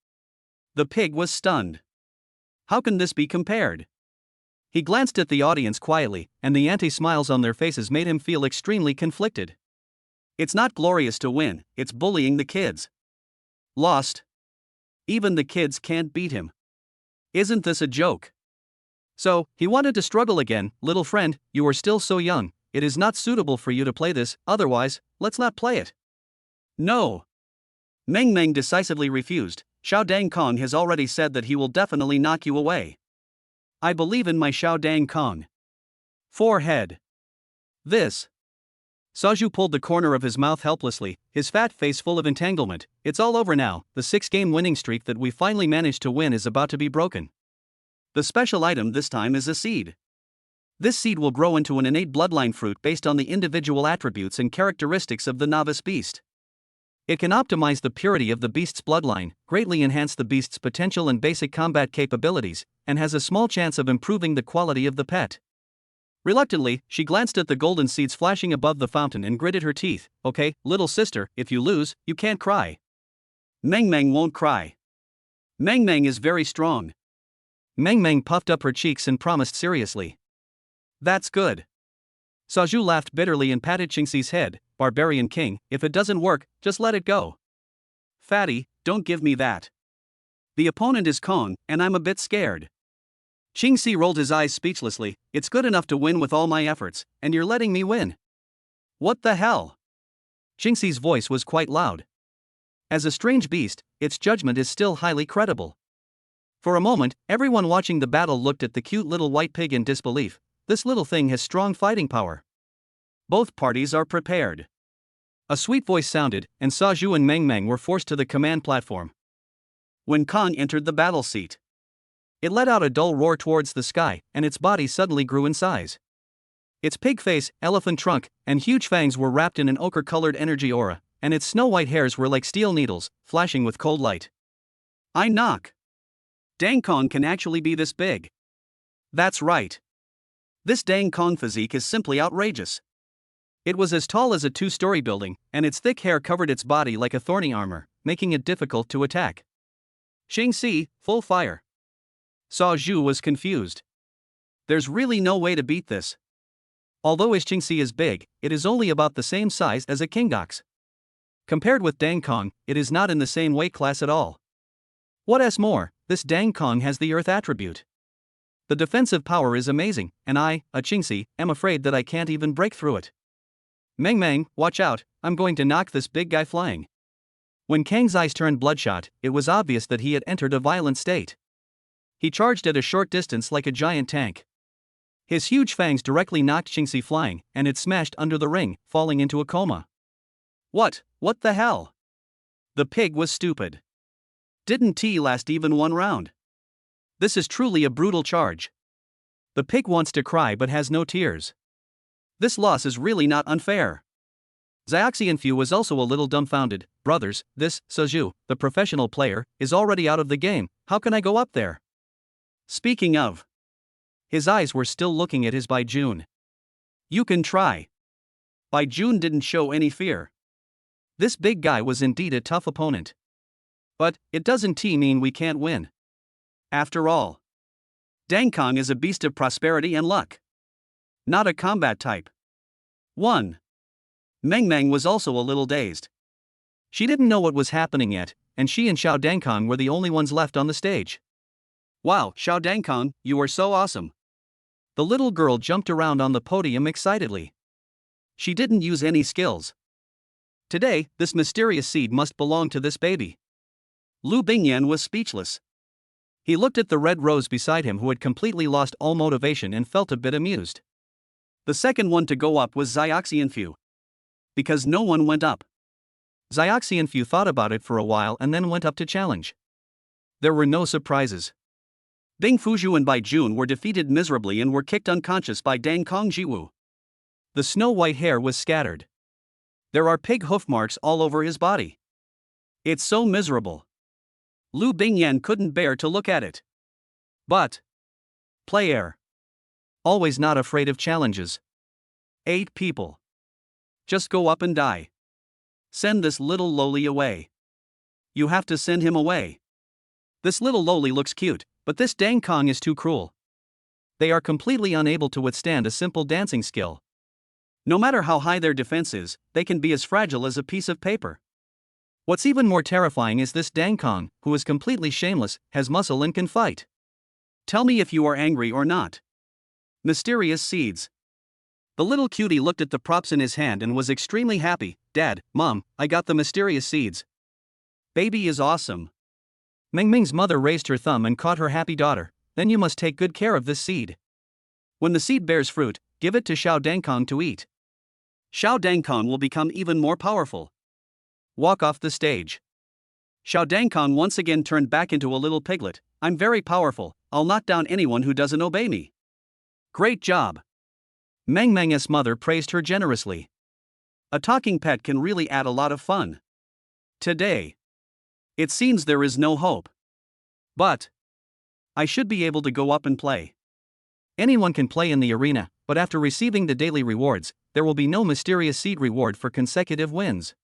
The pig was stunned. How can this be compared? He glanced at the audience quietly, and the anti-smiles on their faces made him feel extremely conflicted. It's not glorious to win, it's bullying the kids. Lost. Even the kids can't beat him. Isn't this a joke? So, he wanted to struggle again. Little friend, you are still so young. It is not suitable for you to play this, otherwise, let's not play it. No. Meng Meng decisively refused. Xiao Dangkong has already said that he will definitely knock you away. I believe in my Xiao Dangkong. Forehead. This. Saju pulled the corner of his mouth helplessly, his fat face full of entanglement. It's all over now, the 6-game winning streak that we finally managed to win is about to be broken. The special item this time is a seed. This seed will grow into an innate bloodline fruit based on the individual attributes and characteristics of the novice beast. It can optimize the purity of the beast's bloodline, greatly enhance the beast's potential and basic combat capabilities, and has a small chance of improving the quality of the pet. Reluctantly, she glanced at the golden seeds flashing above the fountain and gritted her teeth. Okay, little sister, if you lose, you can't cry. Meng Meng won't cry. Meng Meng is very strong. Meng Meng puffed up her cheeks and promised seriously. That's good. Saju laughed bitterly and patted Qingxi's head. Barbarian King, if it doesn't work, just let it go. Fatty, don't give me that. The opponent is Kong, and I'm a bit scared. Qingxi rolled his eyes speechlessly. It's good enough to win with all my efforts, and you're letting me win. What the hell? Qingxi's voice was quite loud. As a strange beast, its judgment is still highly credible. For a moment, everyone watching the battle looked at the cute little white pig in disbelief. This little thing has strong fighting power. Both parties are prepared. A sweet voice sounded, and Saju and Meng Meng were forced to the command platform. When Kong entered the battle seat, it let out a dull roar towards the sky, and its body suddenly grew in size. Its pig face, elephant trunk, and huge fangs were wrapped in an ochre-colored energy aura, and its snow-white hairs were like steel needles, flashing with cold light. I knock. Dang Kong can actually be this big. That's right. This dang Kong physique is simply outrageous. It was as tall as a 2-story building, and its thick hair covered its body like a thorny armor, making it difficult to attack. Qingxi, full fire. Saju was confused. There's really no way to beat this. Although his Qingxi is big, it is only about the same size as a Kingox. Compared with Dang Kong, it is not in the same weight class at all. What's more, this Dang Kong has the Earth attribute. The defensive power is amazing, and I, a Qingxi, am afraid that I can't even break through it. Meng Meng, watch out, I'm going to knock this big guy flying. When Kang's eyes turned bloodshot, it was obvious that he had entered a violent state. He charged at a short distance like a giant tank. His huge fangs directly knocked Qingxi flying, and it smashed under the ring, falling into a coma. What the hell? The pig was stupid. Didn't he last even one round? This is truly a brutal charge. The pig wants to cry but has no tears. This loss is really not unfair. Xiaoxianfu was also a little dumbfounded. Brothers, this, Saju, the professional player, is already out of the game. How can I go up there? Speaking of. His eyes were still looking at his Baijun. You can try. Baijun didn't show any fear. This big guy was indeed a tough opponent. But, it doesn't mean we can't win. After all, Dang Kong is a beast of prosperity and luck. Not a combat type. 1. Meng Meng was also a little dazed. She didn't know what was happening yet, and she and Xiao Dangkong were the only ones left on the stage. Wow, Xiao Dangkong, you are so awesome. The little girl jumped around on the podium excitedly. She didn't use any skills. Today, this mysterious seed must belong to this baby. Lu Bingyan was speechless. He looked at the red rose beside him who had completely lost all motivation and felt a bit amused. The second one to go up was Xiaoxianfu. Because no one went up. Xiaoxianfu thought about it for a while and then went up to challenge. There were no surprises. Bing Fuzhu and Baijun were defeated miserably and were kicked unconscious by Dang Kong Jiwu. The snow-white hair was scattered. There are pig hoof marks all over his body. It's so miserable. Lu Bingyan couldn't bear to look at it. But player. Always not afraid of challenges. 8 people. Just go up and die. Send this little lowly away. You have to send him away. This little lowly looks cute, but this Dang Kong is too cruel. They are completely unable to withstand a simple dancing skill. No matter how high their defense is, they can be as fragile as a piece of paper. What's even more terrifying is this Dang Kong, who is completely shameless, has muscle and can fight. Tell me if you are angry or not. Mysterious seeds. The little cutie looked at the props in his hand and was extremely happy. Dad, Mom, I got the mysterious seeds. Baby is awesome. Meng Ming's mother raised her thumb and caught her happy daughter. Then you must take good care of this seed. When the seed bears fruit, give it to Xiao Dangkong to eat. Xiao Dangkong will become even more powerful. Walk off the stage. Xiao Dangkong once again turned back into a little piglet. I'm very powerful, I'll knock down anyone who doesn't obey me. Great job. Meng Meng's mother praised her generously. A talking pet can really add a lot of fun. Today. It seems there is no hope. But I should be able to go up and play. Anyone can play in the arena, but after receiving the daily rewards, there will be no mysterious seed reward for consecutive wins.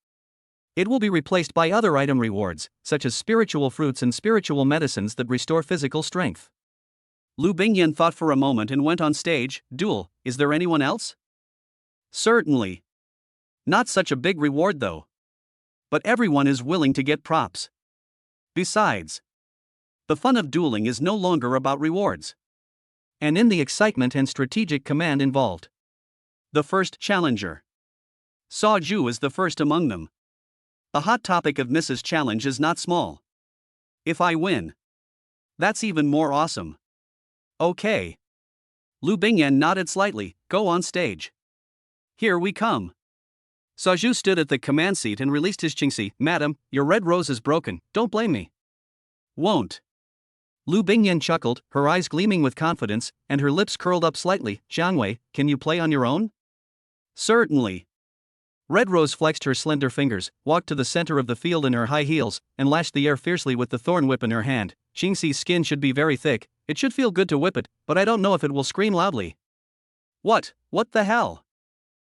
It will be replaced by other item rewards, such as spiritual fruits and spiritual medicines that restore physical strength. Lu Bingyan thought for a moment and went on stage. Duel, is there anyone else? Certainly. Not such a big reward though. But everyone is willing to get props. Besides, the fun of dueling is no longer about rewards. And in the excitement and strategic command involved. The first challenger. Sa Ju is the first among them. The hot topic of Mrs. Challenge is not small. If I win, that's even more awesome. Okay. Lu Bingyan nodded slightly. Go on stage. Here we come. Sa Ju stood at the command seat and released his Qingxi. Madam, your red rose is broken, don't blame me. Won't. Lu Bingyan chuckled, her eyes gleaming with confidence, and her lips curled up slightly. Xiangwei, can you play on your own? Certainly. Red Rose flexed her slender fingers, walked to the center of the field in her high heels, and lashed the air fiercely with the thorn whip in her hand. Qingxi's skin should be very thick, it should feel good to whip it, but I don't know if it will scream loudly. What the hell?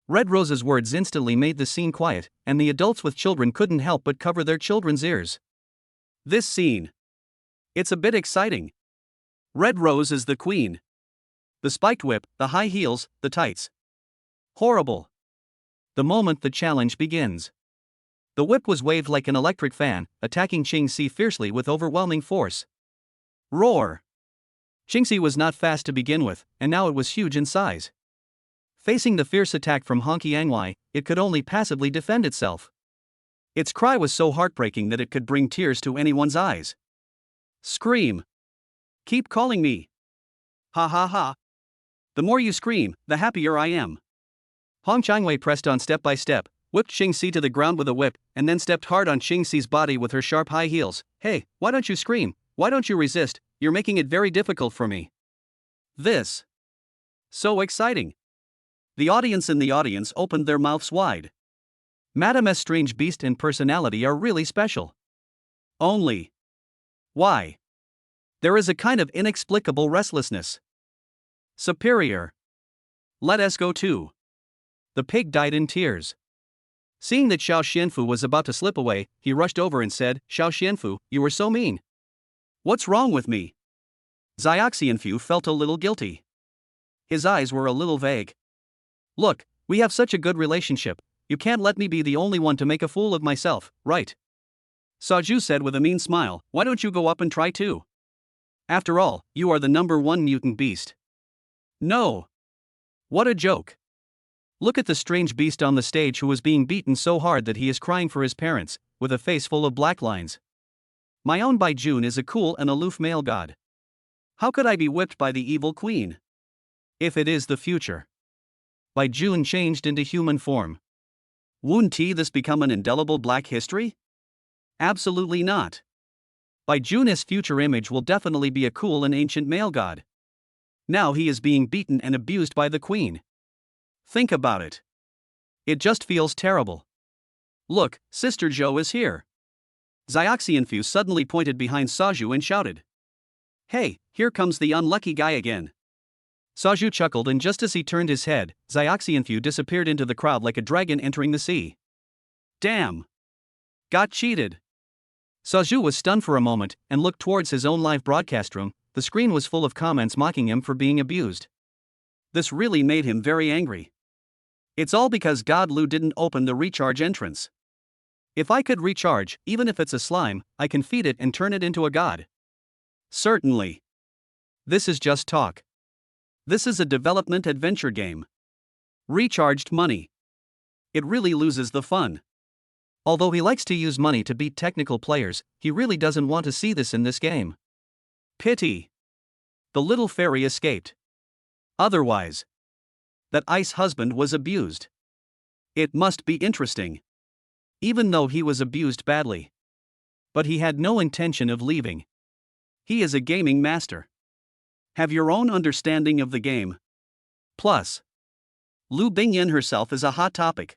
Red Rose's words instantly made the scene quiet, and the adults with children couldn't help but cover their children's ears. This scene. It's a bit exciting. Red Rose is the queen. The spiked whip, the high heels, the tights. Horrible. The moment the challenge begins. The whip was waved like an electric fan, attacking Qingxi fiercely with overwhelming force. Roar! Qingxi was not fast to begin with, and now it was huge in size. Facing the fierce attack from Honky Angwei, it could only passively defend itself. Its cry was so heartbreaking that it could bring tears to anyone's eyes. Scream! Keep calling me! Ha ha ha! The more you scream, the happier I am. Hong Changwei pressed on step by step, whipped Qingxi to the ground with a whip, and then stepped hard on Qingxi's body with her sharp high heels. Hey, why don't you scream? Why don't you resist? You're making it very difficult for me. This. So exciting. The audience in the audience opened their mouths wide. Madame S. strange beast and personality are really special. Only. Why? There is a kind of inexplicable restlessness. Superior. Let us go too. The pig died in tears. Seeing that Xiao Xianfu was about to slip away, he rushed over and said, Xiao Xianfu, you were so mean. What's wrong with me? Xiaoxianfu felt a little guilty. His eyes were a little vague. Look, we have such a good relationship, you can't let me be the only one to make a fool of myself, right? Sa Ju said with a mean smile, why don't you go up and try too? After all, you are the #1 mutant beast. No. What a joke. Look at the strange beast on the stage who is being beaten so hard that he is crying for his parents, with a face full of black lines. My own Bai Jun is a cool and aloof male god. How could I be whipped by the evil queen? If it is the future. Bai Jun changed into human form. Wouldn't this become an indelible black history? Absolutely not. Bai Jun's future image will definitely be a cool and ancient male god. Now he is being beaten and abused by the queen. Think about it. It just feels terrible. Look, Sister Zhou is here. Xiaoxianfu suddenly pointed behind Sa Ju and shouted. Hey, here comes the unlucky guy again. Sa Ju chuckled, and just as he turned his head, Xiaoxianfu disappeared into the crowd like a dragon entering the sea. Damn. Got cheated. Sa Ju was stunned for a moment and looked towards his own live broadcast room. The screen was full of comments mocking him for being abused. This really made him very angry. It's all because God Lu didn't open the recharge entrance. If I could recharge, even if it's a slime, I can feed it and turn it into a god. Certainly. This is just talk. This is a development adventure game. Recharged money. It really loses the fun. Although he likes to use money to beat technical players, he really doesn't want to see this in this game. Pity. The little fairy escaped. Otherwise, that ice husband was abused. It must be interesting. Even though he was abused badly. But he had no intention of leaving. He is a gaming master. Have your own understanding of the game. Plus, Lu Bingyan herself is a hot topic.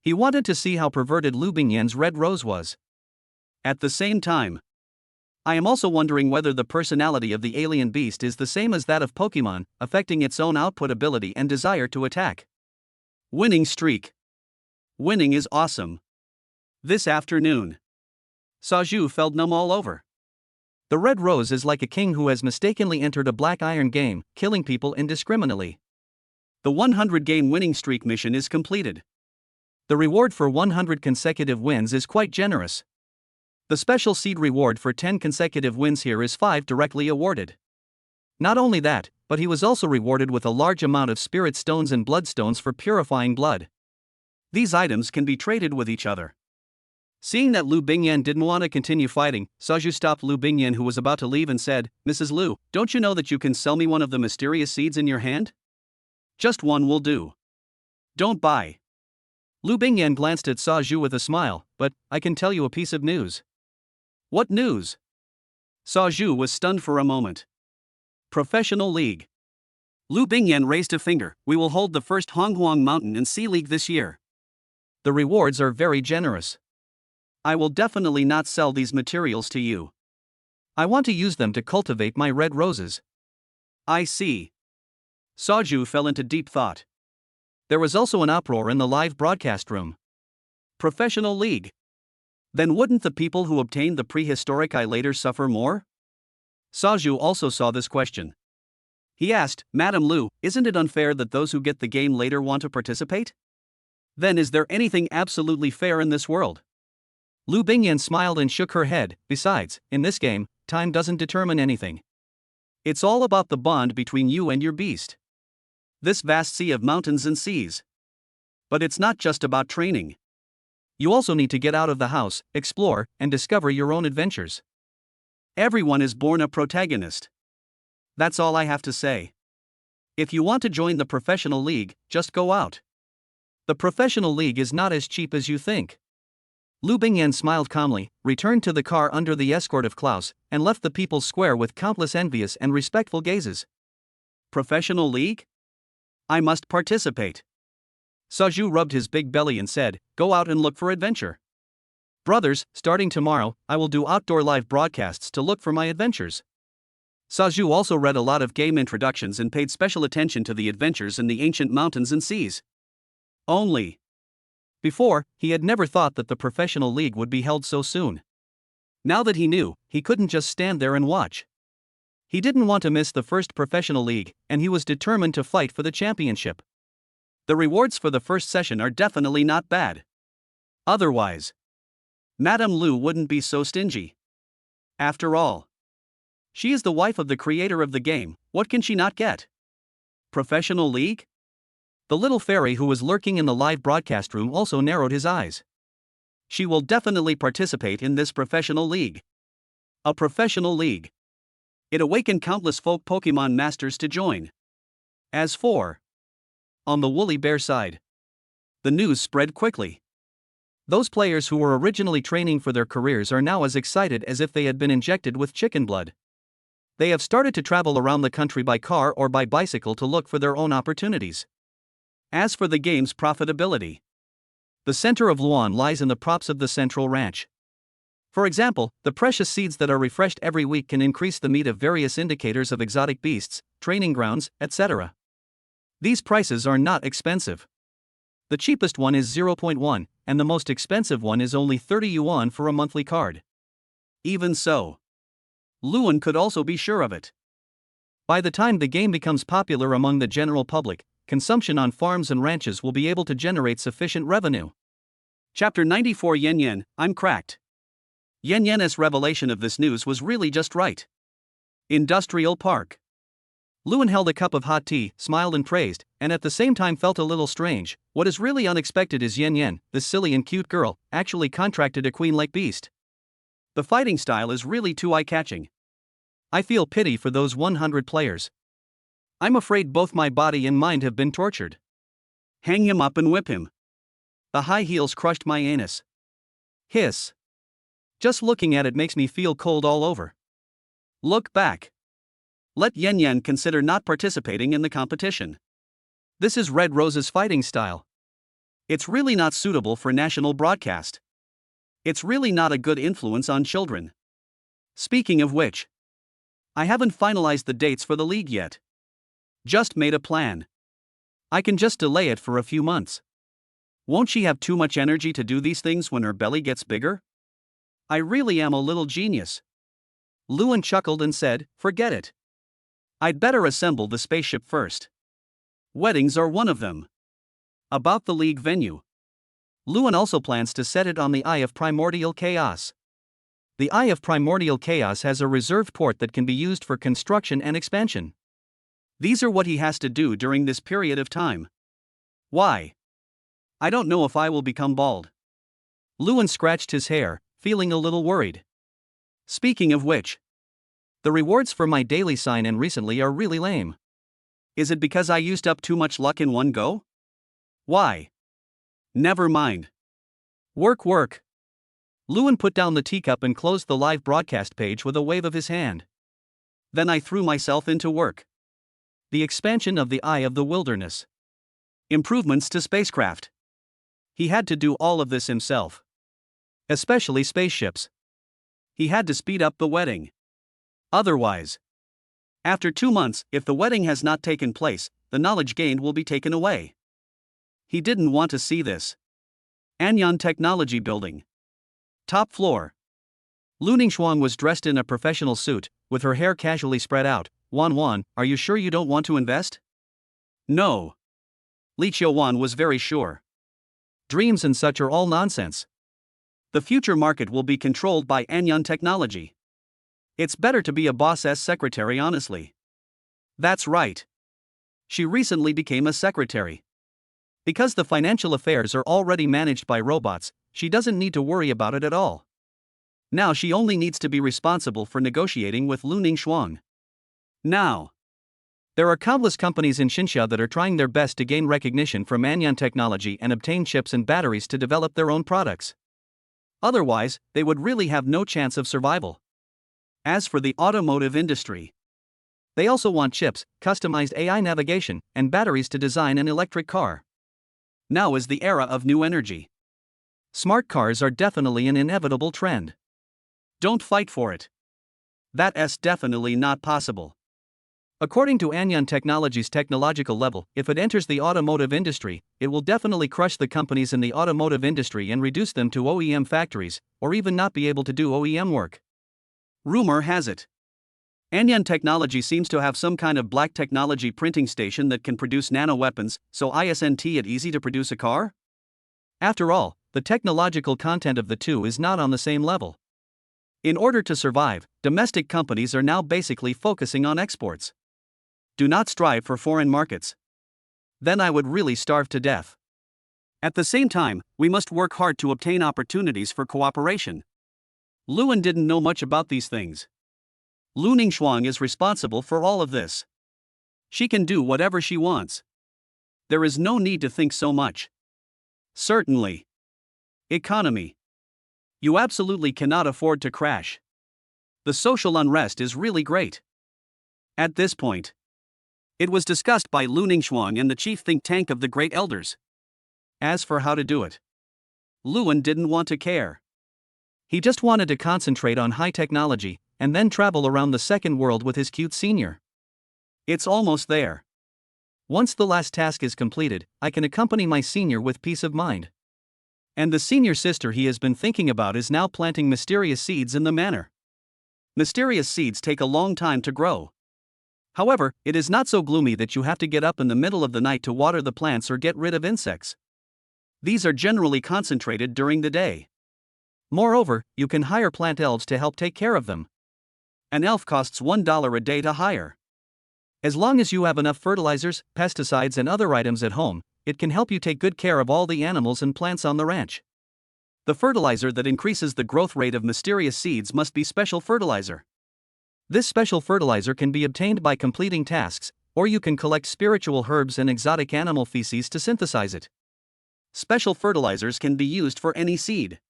He wanted to see how perverted Lu Bingyan's red rose was. At the same time, I am also wondering whether the personality of the alien beast is the same as that of Pokemon, affecting its own output ability and desire to attack. Winning streak. Winning is awesome. This afternoon, Saju felt numb all over. The red rose is like a king who has mistakenly entered a black iron game, killing people indiscriminately. The 100-game winning streak mission is completed. The reward for 100 consecutive wins is quite generous. The special seed reward for 10 consecutive wins here is 5 directly awarded. Not only that, but he was also rewarded with a large amount of spirit stones and bloodstones for purifying blood. These items can be traded with each other. Seeing that Lu Bingyan didn't want to continue fighting, Saju stopped Lu Bingyan, who was about to leave, and said, "Mrs. Lu, don't you know that you can sell me one of the mysterious seeds in your hand? Just one will do. Don't buy." Lu Bingyan glanced at Saju with a smile, "But I can tell you a piece of news." "What news?" Saju was stunned for a moment. Professional League. Lu Bingyan raised a finger. "We will hold the first Honghuang Mountain and Sea League this year. The rewards are very generous. I will definitely not sell these materials to you. I want to use them to cultivate my red roses." "I see." Saju fell into deep thought. There was also an uproar in the live broadcast room. Professional League. Then wouldn't the people who obtained the prehistoric eye later suffer more? Saju also saw this question. He asked, "Madam Lu, isn't it unfair that those who get the game later want to participate? Then is there anything absolutely fair in this world?" Lu Bingyan smiled and shook her head. "Besides, in this game, time doesn't determine anything. It's all about the bond between you and your beast. This vast sea of mountains and seas. But it's not just about training. You also need to get out of the house, explore, and discover your own adventures. Everyone is born a protagonist. That's all I have to say. If you want to join the professional league, just go out. The professional league is not as cheap as you think." Lu Bingyan smiled calmly, returned to the car under the escort of Klaus, and left the people's square with countless envious and respectful gazes. Professional league? I must participate. Saju rubbed his big belly and said, "Go out and look for adventure. Brothers, starting tomorrow, I will do outdoor live broadcasts to look for my adventures." Saju also read a lot of game introductions and paid special attention to the adventures in the ancient mountains and seas. Before, he had never thought that the professional league would be held so soon. Now that he knew, he couldn't just stand there and watch. He didn't want to miss the first professional league, and he was determined to fight for the championship. The rewards for the first session are definitely not bad. Otherwise, Madame Lu wouldn't be so stingy. After all, she is the wife of the creator of the game. What can she not get? Professional league? The little fairy who was lurking in the live broadcast room also narrowed his eyes. She will definitely participate in this professional league. A professional league. It awakened countless folk Pokemon masters to join. As for on the woolly bear side, the news spread quickly. Those players who were originally training for their careers are now as excited as if they had been injected with chicken blood. They have started to travel around the country by car or by bicycle to look for their own opportunities. As for the game's profitability, the center of Luan lies in the props of the central ranch. For example, the precious seeds that are refreshed every week can increase the meat of various indicators of exotic beasts, training grounds, etc. These prices are not expensive. The cheapest one is 0.1, and the most expensive one is only 30 yuan for a monthly card. Even so, Luan could also be sure of it. By the time the game becomes popular among the general public, consumption on farms and ranches will be able to generate sufficient revenue. Chapter 94 Yen Yen, I'm cracked. Yen Yen's revelation of this news was really just right. Industrial Park. Luan held a cup of hot tea, smiled and praised, and at the same time felt a little strange. What is really unexpected is Yen Yen, this silly and cute girl, actually contracted a queen-like beast. The fighting style is really too eye-catching. I feel pity for those 100 players. I'm afraid both my body and mind have been tortured. Hang him up and whip him. The high heels crushed my anus. Hiss. Just looking at it makes me feel cold all over. Look back. Let Yen Yen consider not participating in the competition. This is Red Rose's fighting style. It's really not suitable for national broadcast. It's really not a good influence on children. Speaking of which, I haven't finalized the dates for the league yet. Just made a plan. I can just delay it for a few months. Won't she have too much energy to do these things when her belly gets bigger? I really am a little genius. Luan chuckled and said, forget it. I'd better assemble the spaceship first. Weddings are one of them. About the league venue. Luan also plans to set it on the Eye of Primordial Chaos. The Eye of Primordial Chaos has a reserved port that can be used for construction and expansion. These are what he has to do during this period of time. Why? I don't know if I will become bald. Luan scratched his hair, feeling a little worried. Speaking of which, the rewards for my daily sign-in recently are really lame. Is it because I used up too much luck in one go? Why? Never mind. Work. Luan put down the teacup and closed the live broadcast page with a wave of his hand. Then I threw myself into work. The expansion of the Eye of the Wilderness. Improvements to spacecraft. He had to do all of this himself. Especially spaceships. He had to speed up the wedding. Otherwise, after 2 months, if the wedding has not taken place, the knowledge gained will be taken away. He didn't want to see this. Anyan Technology Building. Top floor. Lu Ningxuang was dressed in a professional suit, with her hair casually spread out. Wan, are you sure you don't want to invest? No. Li Qiuwan was very sure. Dreams and such are all nonsense. The future market will be controlled by Anyan Technology. It's better to be a boss's secretary, honestly. That's right. She recently became a secretary. Because the financial affairs are already managed by robots, she doesn't need to worry about it at all. Now she only needs to be responsible for negotiating with Lu Ningxuang. Now, there are countless companies in Xinxia that are trying their best to gain recognition from Anyan Technology and obtain chips and batteries to develop their own products. Otherwise, they would really have no chance of survival. As for the automotive industry, they also want chips, customized AI navigation, and batteries to design an electric car. Now is the era of new energy. Smart cars are definitely an inevitable trend. Don't fight for it. That's definitely not possible. According to Anyan Technology's technological level, if it enters the automotive industry, it will definitely crush the companies in the automotive industry and reduce them to OEM factories, or even not be able to do OEM work. Rumor has it, Anyan Technology seems to have some kind of black technology printing station that can produce nano-weapons, so isn't it easy to produce a car? After all, the technological content of the two is not on the same level. In order to survive, domestic companies are now basically focusing on exports. Do not strive for foreign markets. Then I would really starve to death. At the same time, we must work hard to obtain opportunities for cooperation. Luan didn't know much about these things. Lu Ningxuang is responsible for all of this. She can do whatever she wants. There is no need to think so much. Certainly. Economy. You absolutely cannot afford to crash. The social unrest is really great. At this point, it was discussed by Lu Ningxuang and the chief think tank of the Great Elders. As for how to do it, Luan didn't want to care. He just wanted to concentrate on high technology, and then travel around the second world with his cute senior. It's almost there. Once the last task is completed, I can accompany my senior with peace of mind. And the senior sister he has been thinking about is now planting mysterious seeds in the manor. Mysterious seeds take a long time to grow. However, it is not so gloomy that you have to get up in the middle of the night to water the plants or get rid of insects. These are generally concentrated during the day. Moreover, you can hire plant elves to help take care of them. An elf costs $1 a day to hire. As long as you have enough fertilizers, pesticides, and other items at home, it can help you take good care of all the animals and plants on the ranch. The fertilizer that increases the growth rate of mysterious seeds must be special fertilizer. This special fertilizer can be obtained by completing tasks, or you can collect spiritual herbs and exotic animal feces to synthesize it. Special fertilizers can be used for any seed.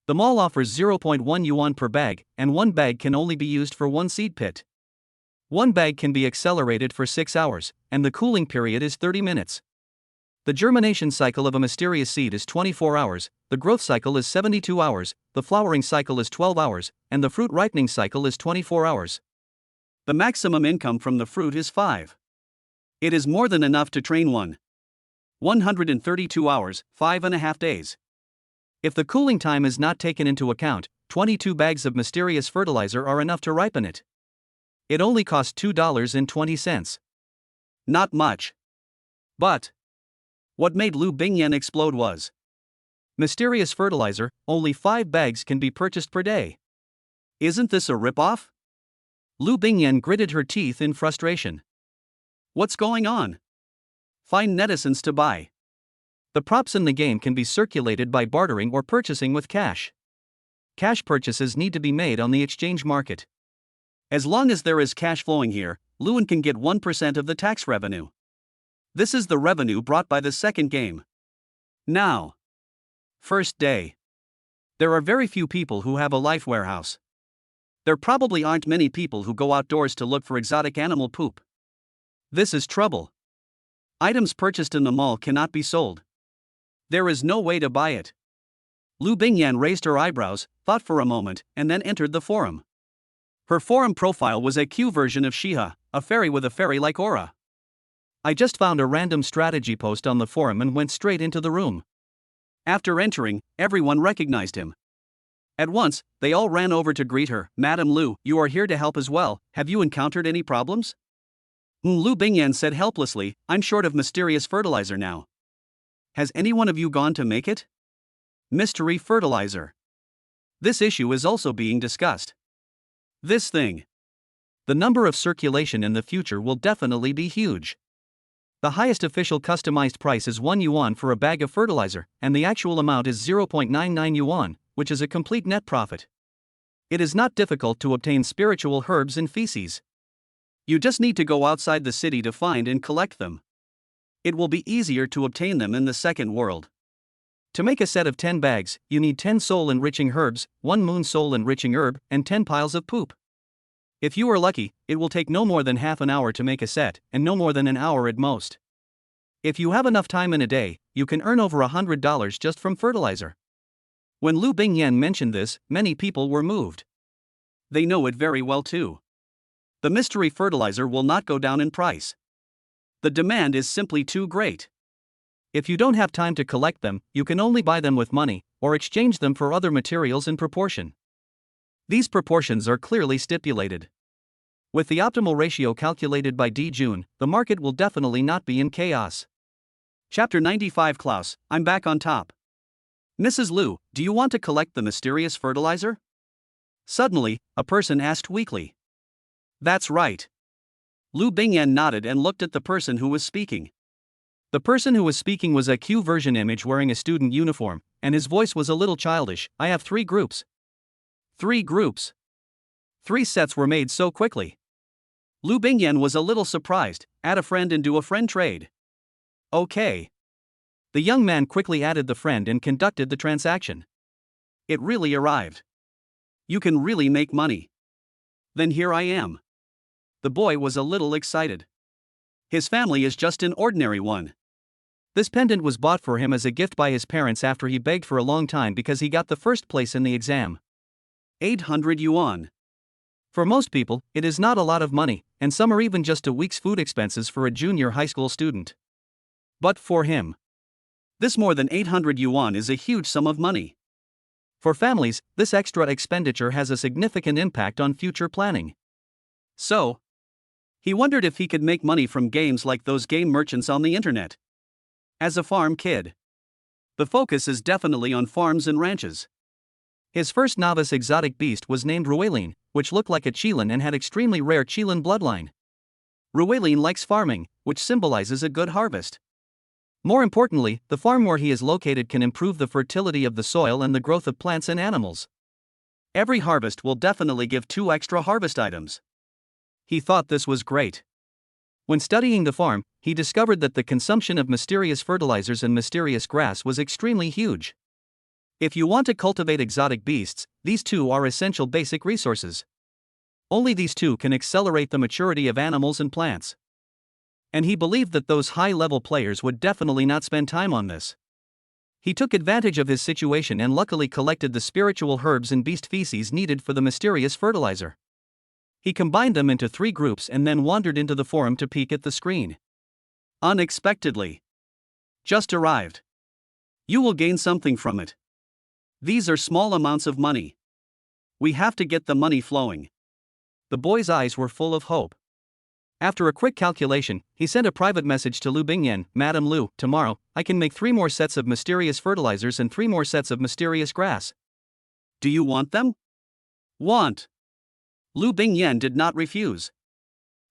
The mall offers 0.1 yuan per bag, and one bag can only be used for one seed pit. One bag can be accelerated for 6 hours, and the cooling period is 30 minutes. The germination cycle of a mysterious seed is 24 hours, the growth cycle is 72 hours, the flowering cycle is 12 hours, and the fruit ripening cycle is 24 hours. The maximum income from the fruit is 5. It is more than enough to train one. 132 hours, 5.5 days. If the cooling time is not taken into account, 22 bags of mysterious fertilizer are enough to ripen it. It only costs $2.20. Not much. But what made Lu Bingyan explode was mysterious fertilizer, only 5 bags can be purchased per day. Isn't this a ripoff? Lu Bingyan gritted her teeth in frustration. What's going on? Find netizens to buy. The props in the game can be circulated by bartering or purchasing with cash. Cash purchases need to be made on the exchange market. As long as there is cash flowing here, Luan can get 1% of the tax revenue. This is the revenue brought by the second game. Now. First day. There are very few people who have a life warehouse. There probably aren't many people who go outdoors to look for exotic animal poop. This is trouble. Items purchased in the mall cannot be sold. There is no way to buy it. Lu Bingyan raised her eyebrows, thought for a moment, and then entered the forum. Her forum profile was a Q version of Shiha, a fairy with a fairy-like aura. I just found a random strategy post on the forum and went straight into the room. After entering, everyone recognized him. At once, they all ran over to greet her. Madam Lu, you are here to help as well. Have you encountered any problems? Lu Bingyan said helplessly, I'm short of mysterious fertilizer now. Has any one of you gone to make it? Mystery fertilizer. This issue is also being discussed. This thing. The number of circulation in the future will definitely be huge. The highest official customized price is 1 yuan for a bag of fertilizer, and the actual amount is 0.99 yuan, which is a complete net profit. It is not difficult to obtain spiritual herbs and feces. You just need to go outside the city to find and collect them. It will be easier to obtain them in the second world. To make a set of 10 bags, you need 10 soul-enriching herbs, 1 moon soul-enriching herb, and 10 piles of poop. If you are lucky, it will take no more than half an hour to make a set, and no more than an hour at most. If you have enough time in a day, you can earn over $100 just from fertilizer. When Lu Bingyan mentioned this, many people were moved. They know it very well too. The mystery fertilizer will not go down in price. The demand is simply too great. If you don't have time to collect them, you can only buy them with money, or exchange them for other materials in proportion. These proportions are clearly stipulated. With the optimal ratio calculated by D. June, the market will definitely not be in chaos. Chapter 95 Klaus, I'm back on top. Mrs. Lu, do you want to collect the mysterious fertilizer? Suddenly, a person asked weakly. That's right. Lu Bingyan nodded and looked at the person who was speaking. The person who was speaking was a Q version image wearing a student uniform, and his voice was a little childish. I have 3 groups. 3 groups. 3 sets were made so quickly. Lu Bingyan was a little surprised. Add a friend and do a friend trade. Okay. The young man quickly added the friend and conducted the transaction. It really arrived. You can really make money. Then here I am. The boy was a little excited. His family is just an ordinary one. This pendant was bought for him as a gift by his parents after he begged for a long time because he got the first place in the exam. 800 yuan. For most people, it is not a lot of money, and some are even just a week's food expenses for a junior high school student. But for him, this more than 800 yuan is a huge sum of money. For families, this extra expenditure has a significant impact on future planning. So, he wondered if he could make money from games like those game merchants on the internet. As a farm kid, the focus is definitely on farms and ranches. His first novice exotic beast was named Ruelin, which looked like a Chilan and had extremely rare Chilan bloodline. Ruelin likes farming, which symbolizes a good harvest. More importantly, the farm where he is located can improve the fertility of the soil and the growth of plants and animals. Every harvest will definitely give 2 extra harvest items. He thought this was great. When studying the farm, he discovered that the consumption of mysterious fertilizers and mysterious grass was extremely huge. If you want to cultivate exotic beasts, these two are essential basic resources. Only these two can accelerate the maturity of animals and plants. And he believed that those high-level players would definitely not spend time on this. He took advantage of his situation and luckily collected the spiritual herbs and beast feces needed for the mysterious fertilizer. He combined them into 3 groups and then wandered into the forum to peek at the screen. Unexpectedly. Just arrived. You will gain something from it. These are small amounts of money. We have to get the money flowing. The boy's eyes were full of hope. After a quick calculation, he sent a private message to Lu Bingyan. Madam Lu, tomorrow, I can make 3 more sets of mysterious fertilizers and 3 more sets of mysterious grass. Do you want them? Want. Lu Bingyan did not refuse.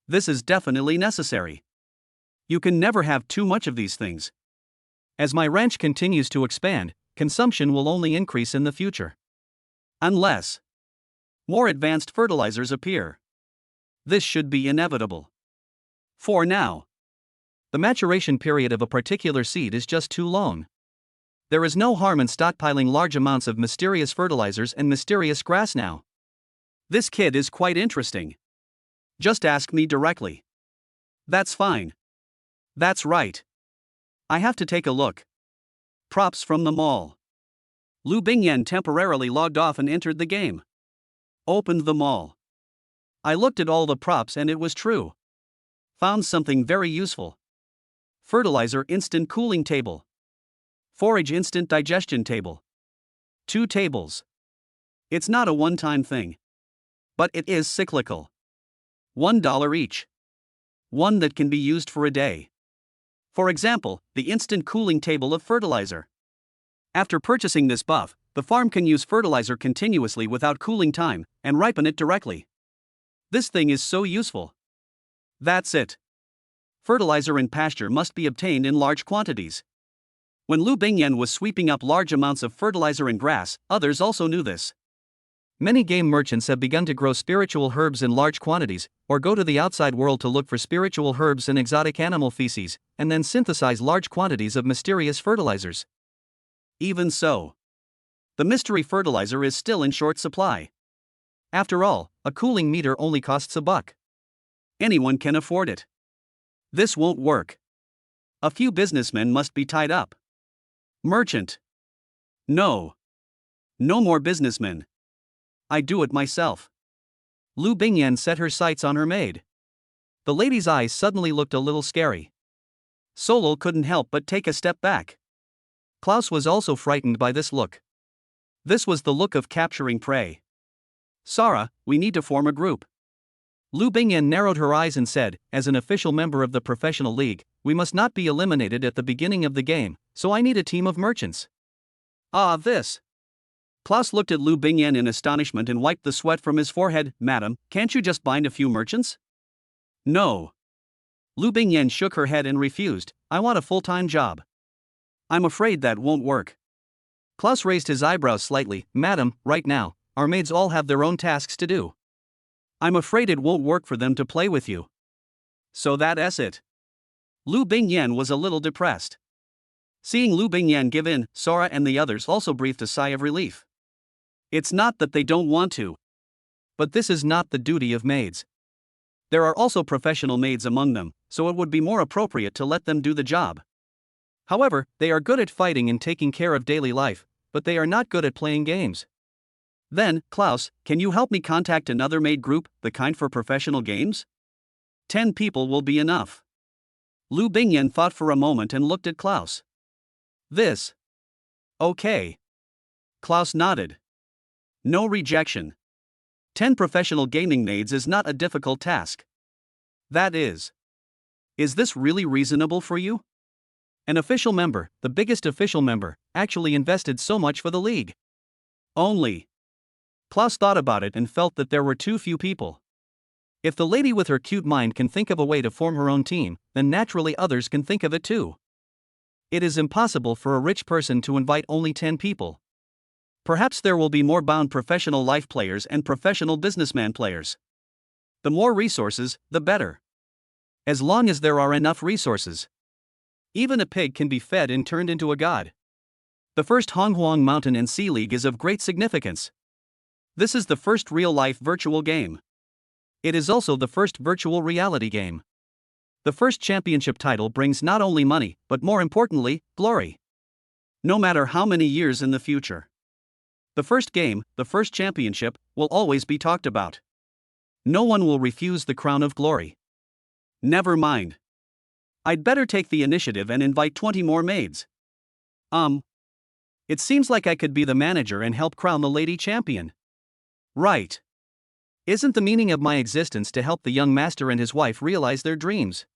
This is definitely necessary. You can never have too much of these things. As my ranch continues to expand, consumption will only increase in the future. Unless more advanced fertilizers appear. This should be inevitable. For now, the maturation period of a particular seed is just too long. There is no harm in stockpiling large amounts of mysterious fertilizers and mysterious grass now. This kid is quite interesting. Just ask me directly. That's fine. That's right. I have to take a look. Props from the mall. Lu Bingyan temporarily logged off and entered the game. Opened the mall. I looked at all the props and it was true. Found something very useful. Fertilizer instant cooling table. Forage instant digestion table. 2 tables. It's not a one-time thing. But it is cyclical. $1 each. One that can be used for a day. For example, the instant cooling table of fertilizer. After purchasing this buff, the farm can use fertilizer continuously without cooling time, and ripen it directly. This thing is so useful. That's it. Fertilizer in pasture must be obtained in large quantities. When Lu Bingyan was sweeping up large amounts of fertilizer and grass, others also knew this. Many game merchants have begun to grow spiritual herbs in large quantities, or go to the outside world to look for spiritual herbs and exotic animal feces, and then synthesize large quantities of mysterious fertilizers. Even so, the mystery fertilizer is still in short supply. After all, a cooling meter only costs $1. Anyone can afford it. This won't work. A few businessmen must be tied up. Merchant. No. No more businessmen. I do it myself. Lu Bingyan set her sights on her maid. The lady's eyes suddenly looked a little scary. Solol couldn't help but take a step back. Klaus was also frightened by this look. This was the look of capturing prey. Sarah, we need to form a group. Lu Bingyan narrowed her eyes and said, as an official member of the professional league, we must not be eliminated at the beginning of the game, so I need a team of merchants. This. Klaus looked at Lu Bingyan in astonishment and wiped the sweat from his forehead. Madam, can't you just bind a few merchants? No. Lu Bingyan shook her head and refused. I want a full-time job. I'm afraid that won't work. Klaus raised his eyebrows slightly. Madam, right now, our maids all have their own tasks to do. I'm afraid it won't work for them to play with you. So that's it. Lu Bingyan was a little depressed. Seeing Lu Bingyan give in, Sora and the others also breathed a sigh of relief. It's not that they don't want to. But this is not the duty of maids. There are also professional maids among them, so it would be more appropriate to let them do the job. However, they are good at fighting and taking care of daily life, but they are not good at playing games. Then, Klaus, can you help me contact another maid group, the kind for professional games? 10 people will be enough. Lu Bingyan thought for a moment and looked at Klaus. This. Okay. Klaus nodded. No rejection. 10 professional gaming maids is not a difficult task. That is. Is this really reasonable for you? An official member, the biggest official member, actually invested so much for the league. Only. Klaus thought about it and felt that there were too few people. If the lady with her cute mind can think of a way to form her own team, then naturally others can think of it too. It is impossible for a rich person to invite only 10 people. Perhaps there will be more bound professional life players and professional businessman players. The more resources, the better. as long as there are enough resources. Even a pig can be fed and turned into a god. The first Honghuang Mountain and Sea League is of great significance. This is the first real-life virtual game. It is also the first virtual reality game. The first championship title brings not only money, but more importantly, glory. No matter how many years in the future, the first game, the first championship, will always be talked about. No one will refuse the crown of glory. Never mind. I'd better take the initiative and invite 20 more maids. It seems like I could be the manager and help crown the lady champion. Right. Isn't the meaning of my existence to help the young master and his wife realize their dreams?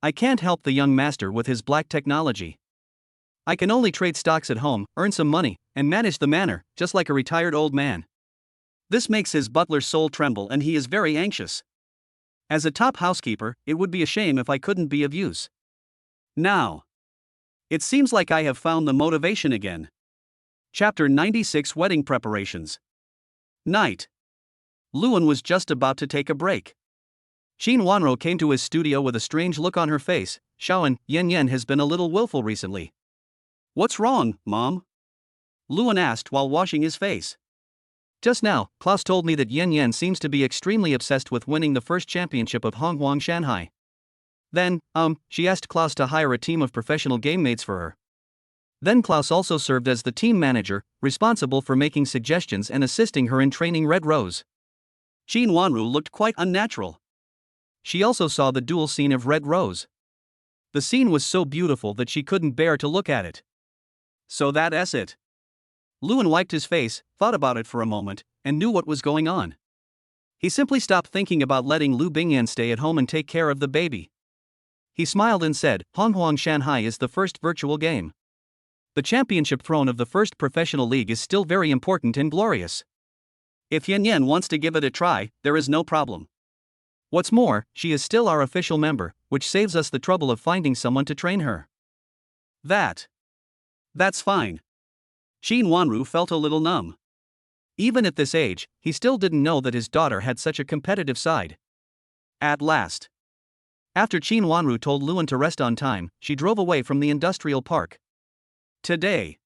I can't help the young master with his black technology. I can only trade stocks at home, earn some money, and manage the manor, just like a retired old man. This makes his butler's soul tremble and he is very anxious. As a top housekeeper, it would be a shame if I couldn't be of use. Now, it seems like I have found the motivation again. Chapter 96 Wedding Preparations. Night. Luan was just about to take a break. Qin Wanro came to his studio with a strange look on her face. Shaoan, Yen Yen has been a little willful recently. What's wrong, Mom? Luan asked while washing his face. Just now, Klaus told me that Yen Yen seems to be extremely obsessed with winning the first championship of Honghuang Shanghai. Then, she asked Klaus to hire a team of professional game mates for her. Then Klaus also served as the team manager, responsible for making suggestions and assisting her in training Red Rose. Qin Wanru looked quite unnatural. She also saw the duel scene of Red Rose. The scene was so beautiful that she couldn't bear to look at it. So that's it. Luan wiped his face, thought about it for a moment, and knew what was going on. He simply stopped thinking about letting Lu Bingyan stay at home and take care of the baby. He smiled and said, Honghuang Shanghai is the first virtual game. The championship throne of the first professional league is still very important and glorious. If Yen Yen wants to give it a try, there is no problem. What's more, she is still our official member, which saves us the trouble of finding someone to train her. That's fine. Qin Wanru felt a little numb. Even at this age, he still didn't know that his daughter had such a competitive side. At last. After Qin Wanru told Luan to rest on time, she drove away from the industrial park. Today.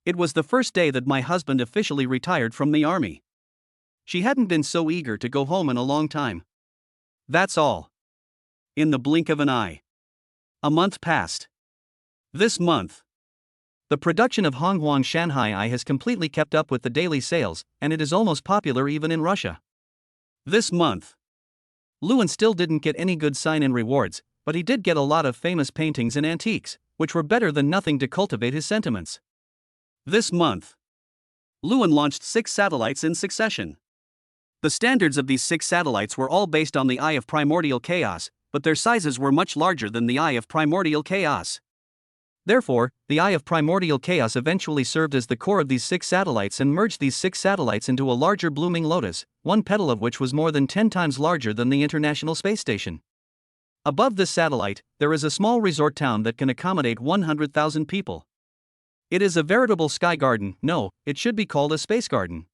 It was the first day that my husband officially retired from the army. She hadn't been so eager to go home in a long time. That's all. In the blink of an eye. A month passed. This month, the production of Honghuang Shanghai has completely kept up with the daily sales, and it is almost popular even in Russia. This month, Luan still didn't get any good sign in rewards, but he did get a lot of famous paintings and antiques, which were better than nothing to cultivate his sentiments. This month, Luan launched 6 satellites in succession. The standards of these 6 satellites were all based on the Eye of Primordial Chaos, but their sizes were much larger than the Eye of Primordial Chaos. Therefore, the Eye of Primordial Chaos eventually served as the core of these 6 satellites and merged these 6 satellites into a larger blooming lotus, one petal of which was more than 10 times larger than the International Space Station. Above this satellite, there is a small resort town that can accommodate 100,000 people. It is a veritable sky garden. No, it should be called a space garden.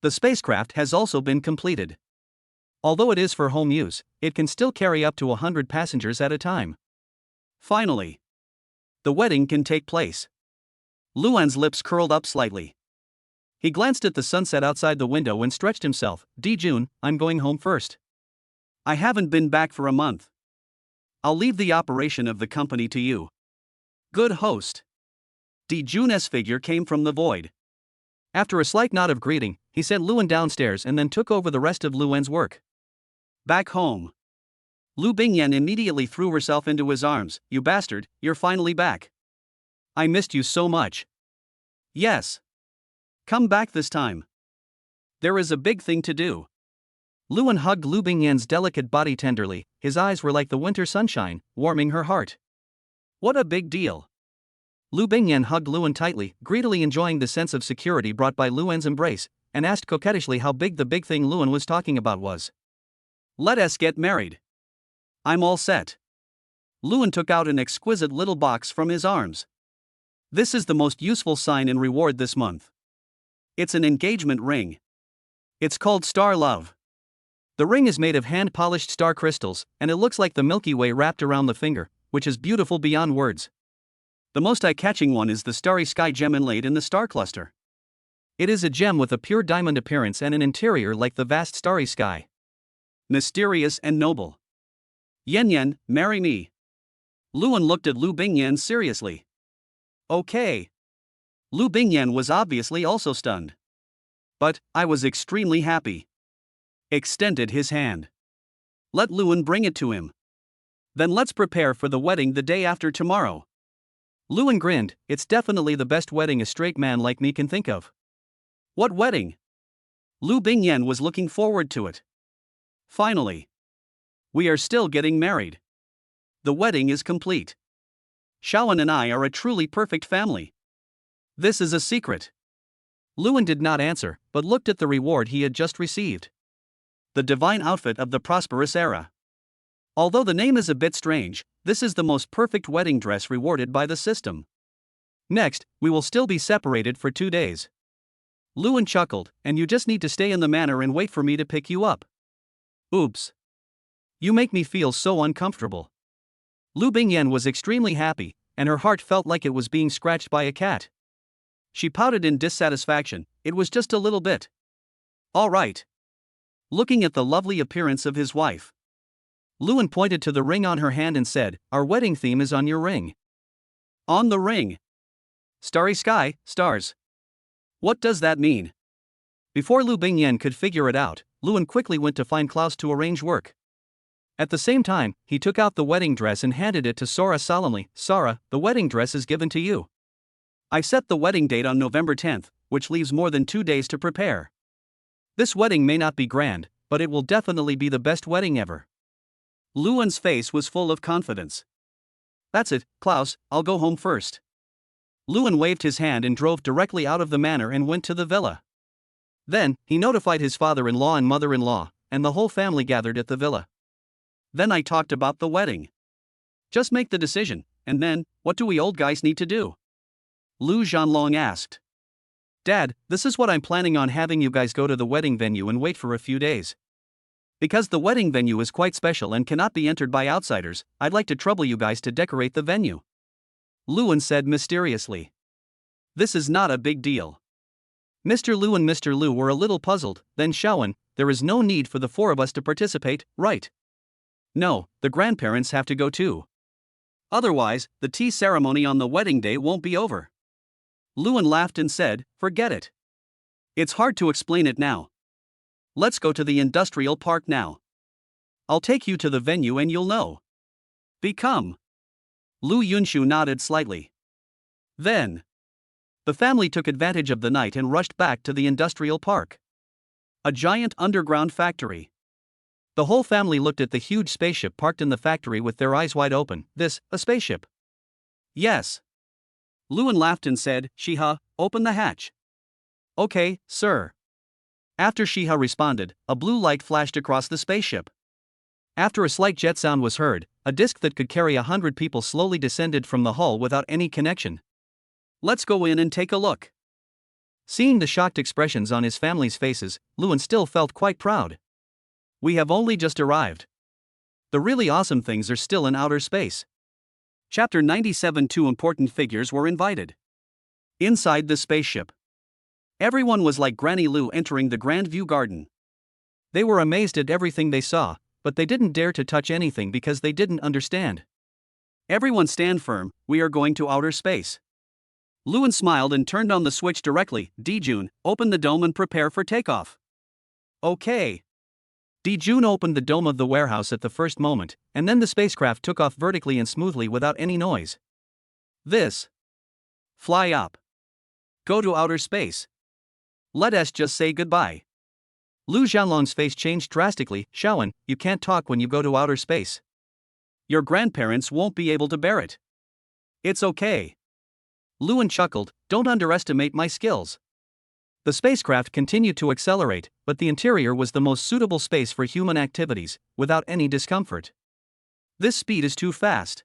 The spacecraft has also been completed. Although it is for home use, it can still carry up to 100 passengers at a time. Finally, the wedding can take place. Luan's lips curled up slightly. He glanced at the sunset outside the window and stretched himself. Jun, I'm going home first. I haven't been back for a month. I'll leave the operation of the company to you. Good host. Jun's figure came from the void. After a slight nod of greeting, he sent Luan downstairs and then took over the rest of Luan's work. Back home. Lu Bingyan immediately threw herself into his arms. You bastard, you're finally back. I missed you so much. Yes. Come back this time. There is a big thing to do. Luan hugged Lu Bingyan's delicate body tenderly. His eyes were like the winter sunshine, warming her heart. What a big deal. Lu Bingyan hugged Luan tightly, greedily enjoying the sense of security brought by Luan's embrace, and asked coquettishly how big the big thing Luan was talking about was. Let us get married. I'm all set. Luan took out an exquisite little box from his arms. This is the most useful sign and reward this month. It's an engagement ring. It's called Star Love. The ring is made of hand-polished star crystals, and it looks like the Milky Way wrapped around the finger, which is beautiful beyond words. The most eye-catching one is the starry sky gem inlaid in the star cluster. It is a gem with a pure diamond appearance and an interior like the vast starry sky. Mysterious and noble. Yan Yan, marry me. Luan looked at Lu Bingyan seriously. Okay. Lu Bingyan was obviously also stunned. But I was extremely happy. Extended his hand. Let Luan bring it to him. Then let's prepare for the wedding the day after tomorrow. Luan grinned. It's definitely the best wedding a straight man like me can think of. What wedding? Lu Bingyan was looking forward to it. Finally. We are still getting married. The wedding is complete. Shaoan and I are a truly perfect family. This is a secret. Luan did not answer, but looked at the reward he had just received. The divine outfit of the prosperous era. Although the name is a bit strange, this is the most perfect wedding dress rewarded by the system. Next, we will still be separated for 2 days. Luan chuckled, and you just need to stay in the manor and wait for me to pick you up. Oops. You make me feel so uncomfortable. Lu Bingyan was extremely happy, and her heart felt like it was being scratched by a cat. She pouted in dissatisfaction. It was just a little bit. All right. Looking at the lovely appearance of his wife, Luan pointed to the ring on her hand and said, "Our wedding theme is on your ring." On the ring. Starry sky, stars. What does that mean? Before Lu Bingyan could figure it out, Luan quickly went to find Klaus to arrange work. At the same time, he took out the wedding dress and handed it to Sora solemnly. "Sora, the wedding dress is given to you. I set the wedding date on November 10th, which leaves more than 2 days to prepare. This wedding may not be grand, but it will definitely be the best wedding ever." Luan's face was full of confidence. "That's it, Klaus, I'll go home first." Luan waved his hand and drove directly out of the manor and went to the villa. Then, he notified his father-in-law and mother-in-law, and the whole family gathered at the villa. Then I talked about the wedding. Just make the decision, and then, what do we old guys need to do? Lu Zhanlong asked. Dad, this is what I'm planning on having you guys go to the wedding venue and wait for a few days. Because the wedding venue is quite special and cannot be entered by outsiders, I'd like to trouble you guys to decorate the venue. Luan said mysteriously. This is not a big deal. Mr. Lu and Mr. Lu were a little puzzled. Then Shaoan, there is no need for the 4 of us to participate, right? No, the grandparents have to go too. Otherwise, the tea ceremony on the wedding day won't be over. Luan laughed and said, forget it. It's hard to explain it now. Let's go to the industrial park now. I'll take you to the venue and you'll know. Become. Lu Yunshu nodded slightly. Then. The family took advantage of the night and rushed back to the industrial park. A giant underground factory. The whole family looked at the huge spaceship parked in the factory with their eyes wide open. This, a spaceship? Yes. Luan laughed and said, Shiha, open the hatch. Okay, sir. After Shiha responded, a blue light flashed across the spaceship. After a slight jet sound was heard, a disc that could carry 100 people slowly descended from the hull without any connection. Let's go in and take a look. Seeing the shocked expressions on his family's faces, Luan still felt quite proud. We have only just arrived. The really awesome things are still in outer space. Chapter 97. 2 important figures were invited. Inside the spaceship. Everyone was like Granny Lu entering the Grand View Garden. They were amazed at everything they saw, but they didn't dare to touch anything because they didn't understand. Everyone stand firm, we are going to outer space. Luan smiled and turned on the switch directly. Dijun, open the dome and prepare for takeoff. Okay. Dijun opened the dome of the warehouse at the first moment, and then the spacecraft took off vertically and smoothly without any noise. This. Fly up. Go to outer space. Let us just say goodbye. Lu Zhanlong's face changed drastically. Shaoan, you can't talk when you go to outer space. Your grandparents won't be able to bear it. It's okay. Luan chuckled, don't underestimate my skills. The spacecraft continued to accelerate, but the interior was the most suitable space for human activities, without any discomfort. This speed is too fast.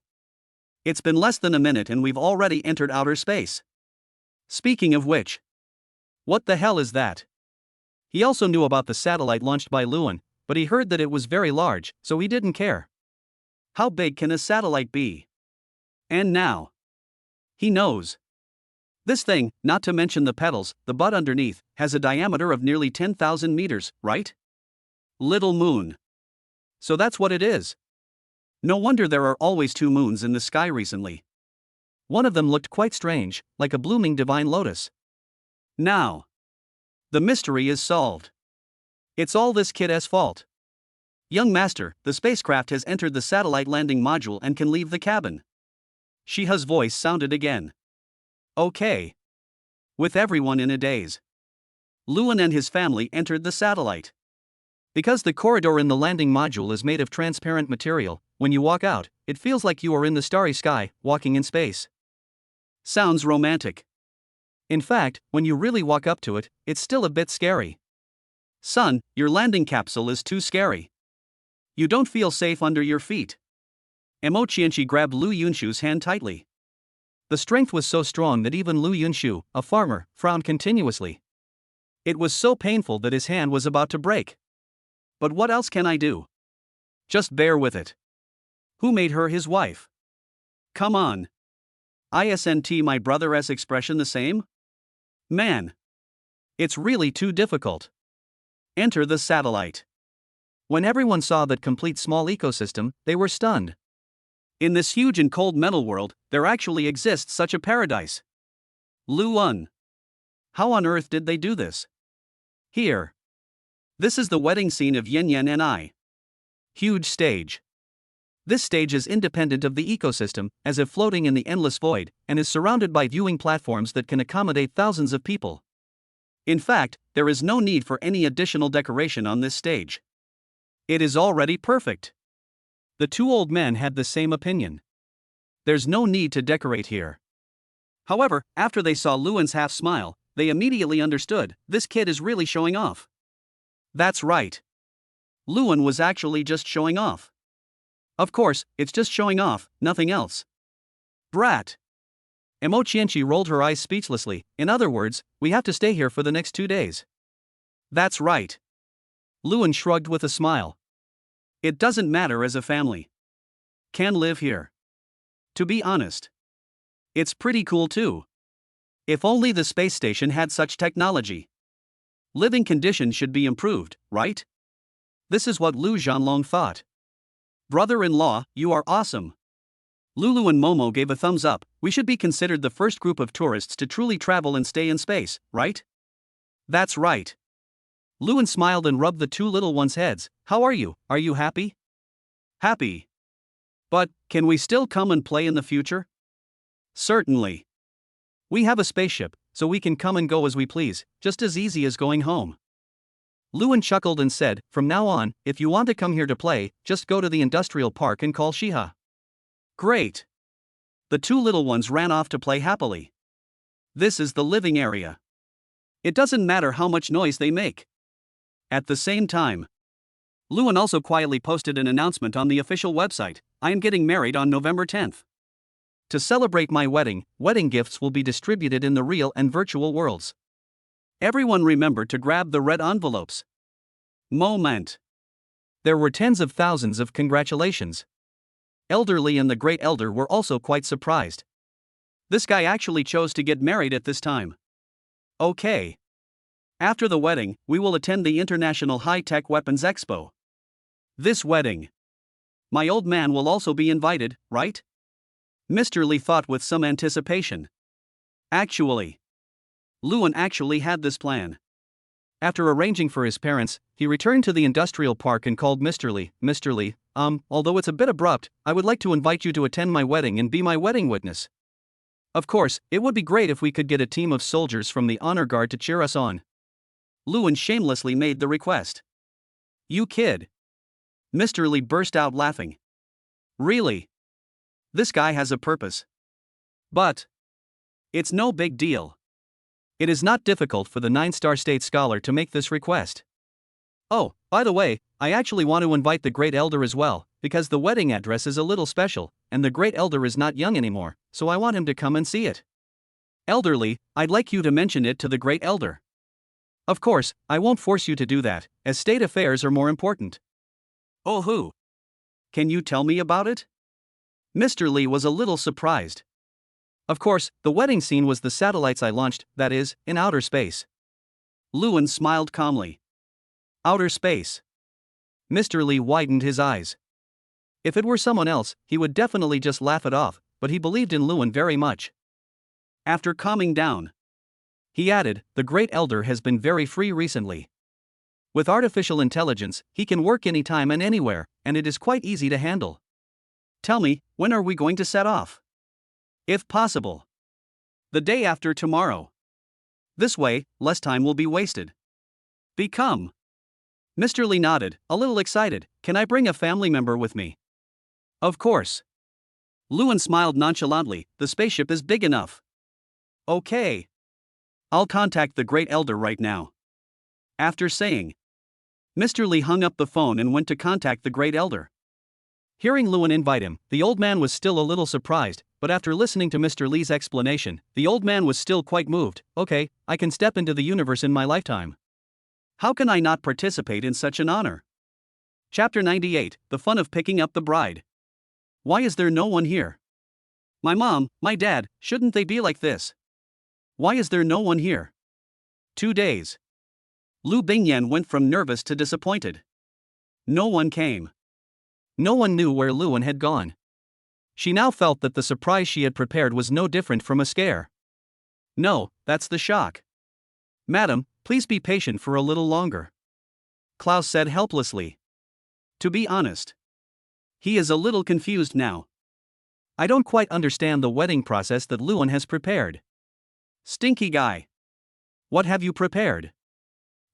It's been less than a minute and we've already entered outer space. Speaking of which. What the hell is that? He also knew about the satellite launched by Luan, but he heard that it was very large, so he didn't care. How big can a satellite be? And now he knows. This thing, not to mention the pedals, the butt underneath, has a diameter of nearly 10,000 meters, right? Little moon. So that's what it is. No wonder there are always two moons in the sky recently. One of them looked quite strange, like a blooming divine lotus. Now the mystery is solved. It's all this kid's fault. Young master, the spacecraft has entered the satellite landing module and can leave the cabin. Shiha's voice sounded again. Okay. With everyone in a daze, Luan and his family entered the satellite. Because the corridor in the landing module is made of transparent material, when you walk out, it feels like you are in the starry sky, walking in space. Sounds romantic. In fact, when you really walk up to it, it's still a bit scary. Son, your landing capsule is too scary. You don't feel safe under your feet. Mo Qianqi grabbed Lu Yunshu's hand tightly. The strength was so strong that even Lu Yunshu, a farmer, frowned continuously. It was so painful that his hand was about to break. But what else can I do? Just bear with it. Who made her his wife? Come on. Isn't my brother's expression the same? Man. It's really too difficult. Enter the satellite. When everyone saw that complete small ecosystem, they were stunned. In this huge and cold metal world, there actually exists such a paradise. Luan. How on earth did they do this? Here. This is the wedding scene of Yen Yen and I. Huge stage. This stage is independent of the ecosystem, as if floating in the endless void, and is surrounded by viewing platforms that can accommodate thousands of people. In fact, there is no need for any additional decoration on this stage. It is already perfect. The two old men had the same opinion. There's no need to decorate here. However, after they saw Luan's half smile, they immediately understood, this kid is really showing off. That's right. Luan was actually just showing off. Of course, it's just showing off, nothing else. Brat. Mo Qianqi rolled her eyes speechlessly. In other words, we have to stay here for the next 2 days. That's right. Luan shrugged with a smile. It doesn't matter as a family. Can live here. To be honest, it's pretty cool too. If only the space station had such technology. Living conditions should be improved, right? This is what Lu Zhanlong thought. Brother-in-law, you are awesome. Lulu and Momo gave a thumbs up. We should be considered the first group of tourists to truly travel and stay in space, right? That's right. Luan smiled and rubbed the two little ones' heads. How are you? Are you happy? Happy. But, can we still come and play in the future? Certainly. We have a spaceship, so we can come and go as we please, just as easy as going home. Luan chuckled and said, from now on, if you want to come here to play, just go to the industrial park and call Shiha. Great. The two little ones ran off to play happily. This is the living area. It doesn't matter how much noise they make. At the same time, Luan also quietly posted an announcement on the official website. I am getting married on November 10th. To celebrate my wedding gifts will be distributed in the real and virtual worlds. Everyone remember to grab the red envelopes. Moment. There were tens of thousands of congratulations. Elderly and the Great Elder were also quite surprised. This guy actually chose to get married at this time. Okay. After the wedding, we will attend the International High-Tech Weapons Expo. This wedding. My old man will also be invited, right? Mr. Li thought with some anticipation. Actually, Luan actually had this plan. After arranging for his parents, he returned to the industrial park and called Mr. Li. Mr. Li, although it's a bit abrupt, I would like to invite you to attend my wedding and be my wedding witness. Of course, it would be great if we could get a team of soldiers from the honor guard to cheer us on. Luan shamelessly made the request. You kid. Mr. Li burst out laughing. Really? This guy has a purpose. But it's no big deal. It is not difficult for the 9-star state scholar to make this request. Oh, by the way, I actually want to invite the Great Elder as well, because the wedding address is a little special, and the Great Elder is not young anymore, so I want him to come and see it. Elderly, I'd like you to mention it to the Great Elder. Of course, I won't force you to do that, as state affairs are more important. Oh, who? Can you tell me about it? Mr. Lee was a little surprised. Of course, the wedding scene was the satellites I launched, that is, in outer space. Lewin smiled calmly. Outer space. Mr. Lee widened his eyes. If it were someone else, he would definitely just laugh it off, but he believed in Lewin very much. After calming down, he added, the great elder has been very free recently. With artificial intelligence, he can work anytime and anywhere, and it is quite easy to handle. Tell me, when are we going to set off? If possible, the day after tomorrow. This way, less time will be wasted. Become. Mr. Lee nodded, a little excited. Can I bring a family member with me? Of course. Lewin smiled nonchalantly, the spaceship is big enough. Okay. I'll contact the great elder right now. After saying, Mr. Lee hung up the phone and went to contact the great elder. Hearing Lewin invite him, the old man was still a little surprised, but after listening to Mr. Lee's explanation, the old man was still quite moved. Okay, I can step into the universe in my lifetime. How can I not participate in such an honor? Chapter 98, The Fun of Picking Up the Bride. Why is there no one here? My mom, my dad, shouldn't they be like this? Why is there no one here? 2 days. Lu Bingyan went from nervous to disappointed. No one came. No one knew where Lewin had gone. She now felt that the surprise she had prepared was no different from a scare. No, that's the shock. Madam, please be patient for a little longer. Klaus said helplessly. To be honest, he is a little confused now. I don't quite understand the wedding process that Lewin has prepared. Stinky guy. What have you prepared?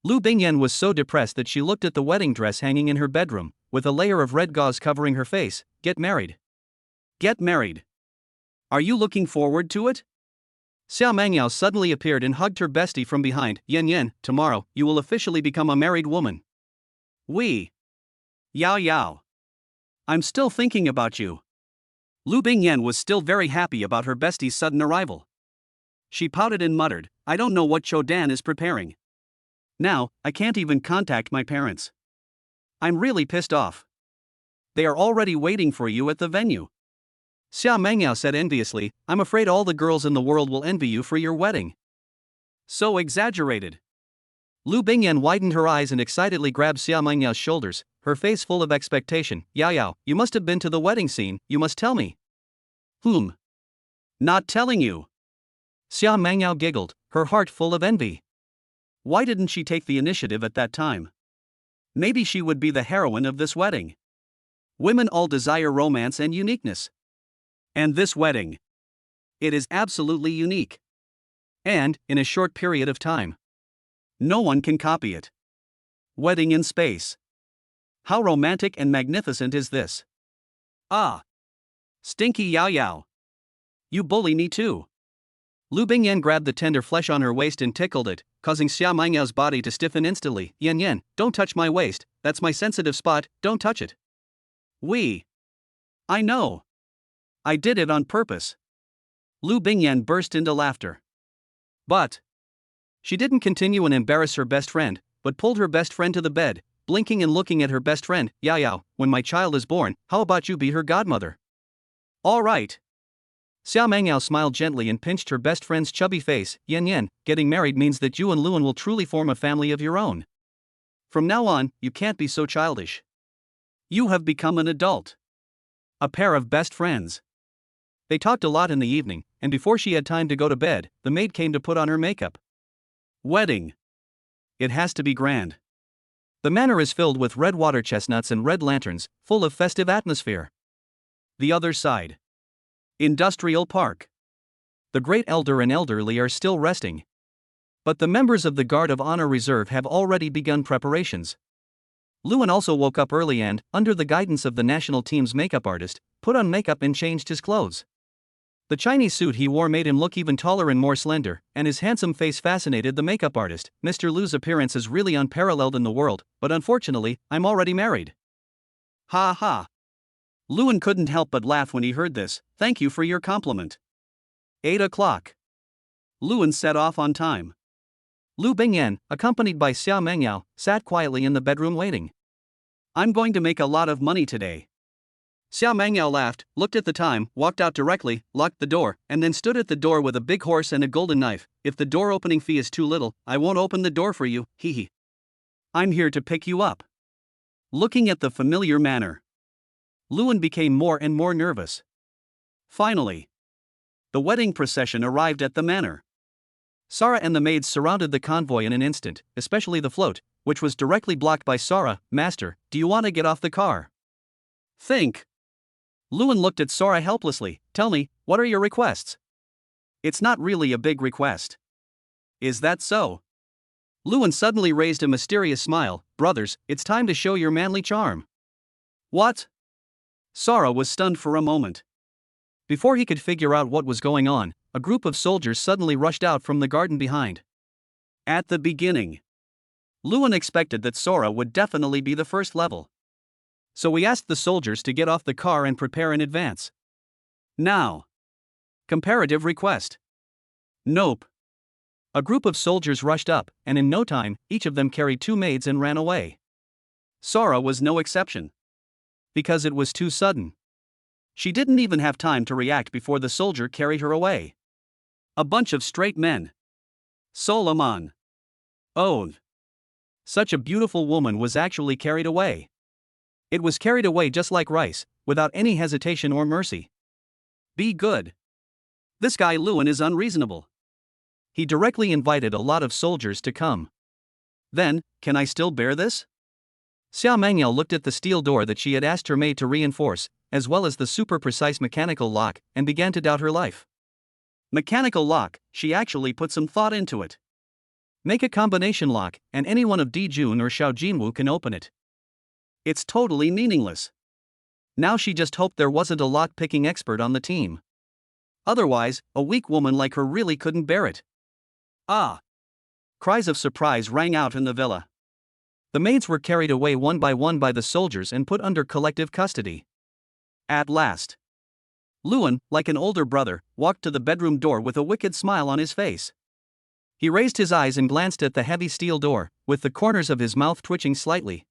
Lu Bingyan was so depressed that she looked at the wedding dress hanging in her bedroom, with a layer of red gauze covering her face. Get married. Get married. Are you looking forward to it? Xia Mangyao suddenly appeared and hugged her bestie from behind. Yen Yen, tomorrow, you will officially become a married woman. We. Yao Yao. I'm still thinking about you. Lu Bingyan was still very happy about her bestie's sudden arrival. She pouted and muttered, I don't know what Chodan is preparing. Now, I can't even contact my parents. I'm really pissed off. They are already waiting for you at the venue. Xia Mangyao said enviously, I'm afraid all the girls in the world will envy you for your wedding. So exaggerated. Lu Bingyan widened her eyes and excitedly grabbed Xia Mangyao's shoulders, her face full of expectation. Yao Yao, you must have been to the wedding scene, you must tell me. Not telling you. Xia Mangyao giggled, her heart full of envy. Why didn't she take the initiative at that time? Maybe she would be the heroine of this wedding. Women all desire romance and uniqueness. And this wedding. It is absolutely unique. And, in a short period of time. No one can copy it. Wedding in space. How romantic and magnificent is this? Ah. Stinky Yao Yao. You bully me too. Lu Bingyan grabbed the tender flesh on her waist and tickled it, causing Xia Mangyao's body to stiffen instantly. Yen Yen, don't touch my waist, that's my sensitive spot, don't touch it. I know. I did it on purpose. Lu Bingyan burst into laughter. But she didn't continue and embarrass her best friend, but pulled her best friend to the bed, blinking and looking at her best friend. Yao Yao, when my child is born, how about you be her godmother? All right. Xia Mangyao smiled gently and pinched her best friend's chubby face. Yen Yen, getting married means that you and Lewin will truly form a family of your own. From now on, you can't be so childish. You have become an adult. A pair of best friends. They talked a lot in the evening, and before she had time to go to bed, the maid came to put on her makeup. Wedding. It has to be grand. The manor is filled with red water chestnuts and red lanterns, full of festive atmosphere. The other side. Industrial Park. The great elder and elderly are still resting. But the members of the Guard of Honor Reserve have already begun preparations. Lewin also woke up early and, under the guidance of the national team's makeup artist, put on makeup and changed his clothes. The Chinese suit he wore made him look even taller and more slender, and his handsome face fascinated the makeup artist. Mr. Lu's appearance is really unparalleled in the world, but unfortunately, I'm already married. Ha ha. Lewin couldn't help but laugh when he heard this. Thank you for your compliment. 8 o'clock. Lewin set off on time. Lu Bingyan, accompanied by Xiao Mengyao, sat quietly in the bedroom waiting. I'm going to make a lot of money today. Xiao Mengyao laughed, looked at the time, walked out directly, locked the door, and then stood at the door with a big horse and a golden knife. If the door opening fee is too little, I won't open the door for you, hee hee. I'm here to pick you up. Looking at the familiar manner, Luan became more and more nervous. Finally, the wedding procession arrived at the manor. Sarah and the maids surrounded the convoy in an instant, especially the float, which was directly blocked by Sarah. Master, do you want to get off the car? Think. Luan looked at Sarah helplessly. Tell me, what are your requests? It's not really a big request. Is that so? Luan suddenly raised a mysterious smile. Brothers, it's time to show your manly charm. What? Sarah was stunned for a moment. Before he could figure out what was going on, a group of soldiers suddenly rushed out from the garden behind. At the beginning, Luan expected that Sora would definitely be the first level. So he asked the soldiers to get off the car and prepare in advance. Now. Comparative request. Nope. A group of soldiers rushed up, and in no time, each of them carried 2 maids and ran away. Sora was no exception. Because it was too sudden. She didn't even have time to react before the soldier carried her away. A bunch of straight men. Solomon. Oh. Such a beautiful woman was actually carried away. It was carried away just like rice, without any hesitation or mercy. Be good. This guy Luan is unreasonable. He directly invited a lot of soldiers to come. Then, can I still bear this? Xiao Mengyao looked at the steel door that she had asked her maid to reinforce, as well as the super-precise mechanical lock, and began to doubt her life. Mechanical lock, she actually put some thought into it. Make a combination lock, and anyone of Di Jun or Xiao Jinwu can open it. It's totally meaningless. Now she just hoped there wasn't a lock-picking expert on the team. Otherwise, a weak woman like her really couldn't bear it. Ah! Cries of surprise rang out in the villa. The maids were carried away one by the soldiers and put under collective custody. At last, Luan, like an older brother, walked to the bedroom door with a wicked smile on his face. He raised his eyes and glanced at the heavy steel door, with the corners of his mouth twitching slightly.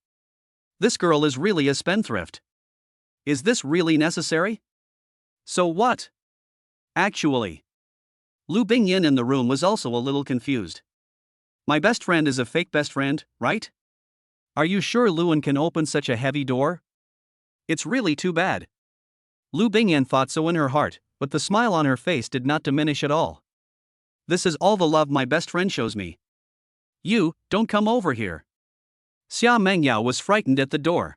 This girl is really a spendthrift. Is this really necessary? So what? Actually, Lu Bingyan in the room was also a little confused. My best friend is a fake best friend, right? Are you sure Luan can open such a heavy door? It's really too bad. Lu Bingyan thought so in her heart, but the smile on her face did not diminish at all. This is all the love my best friend shows me. You, don't come over here. Xiao Mengyao was frightened at the door.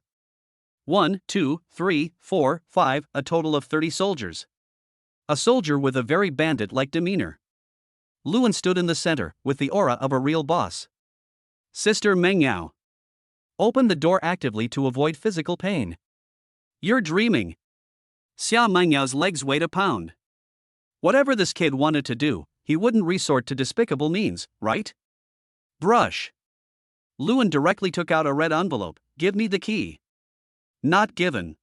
1, 2, 3, 4, 5, a total of 30 soldiers. A soldier with a very bandit-like demeanor. Luan stood in the center, with the aura of a real boss. Sister Mengyao. Open the door actively to avoid physical pain. You're dreaming. Xiao Mengyao's legs weighed a pound. Whatever this kid wanted to do, he wouldn't resort to despicable means, right? Brush. Luan directly took out a red envelope. Give me the key. Not given.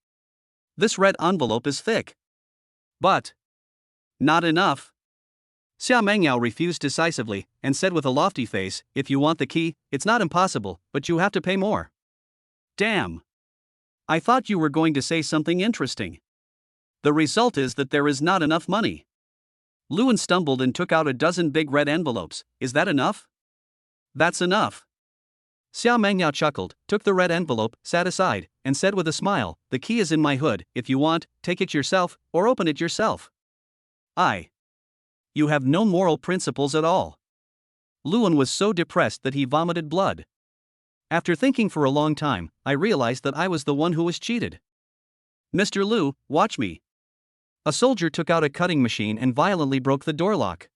This red envelope is thick. But not enough. Xiao Mengyao refused decisively, and said with a lofty face, if you want the key, it's not impossible, but you have to pay more. Damn. I thought you were going to say something interesting. The result is that there is not enough money. Luan stumbled and took out a dozen big red envelopes. Is that enough? That's enough. Xiao Mengyao chuckled, took the red envelope, sat aside, and said with a smile, the key is in my hood. If you want, take it yourself, or open it yourself. You have no moral principles at all. Luan was so depressed that he vomited blood. After thinking for a long time, I realized that I was the one who was cheated. Mr. Lu, watch me. A soldier took out a cutting machine and violently broke the door lock.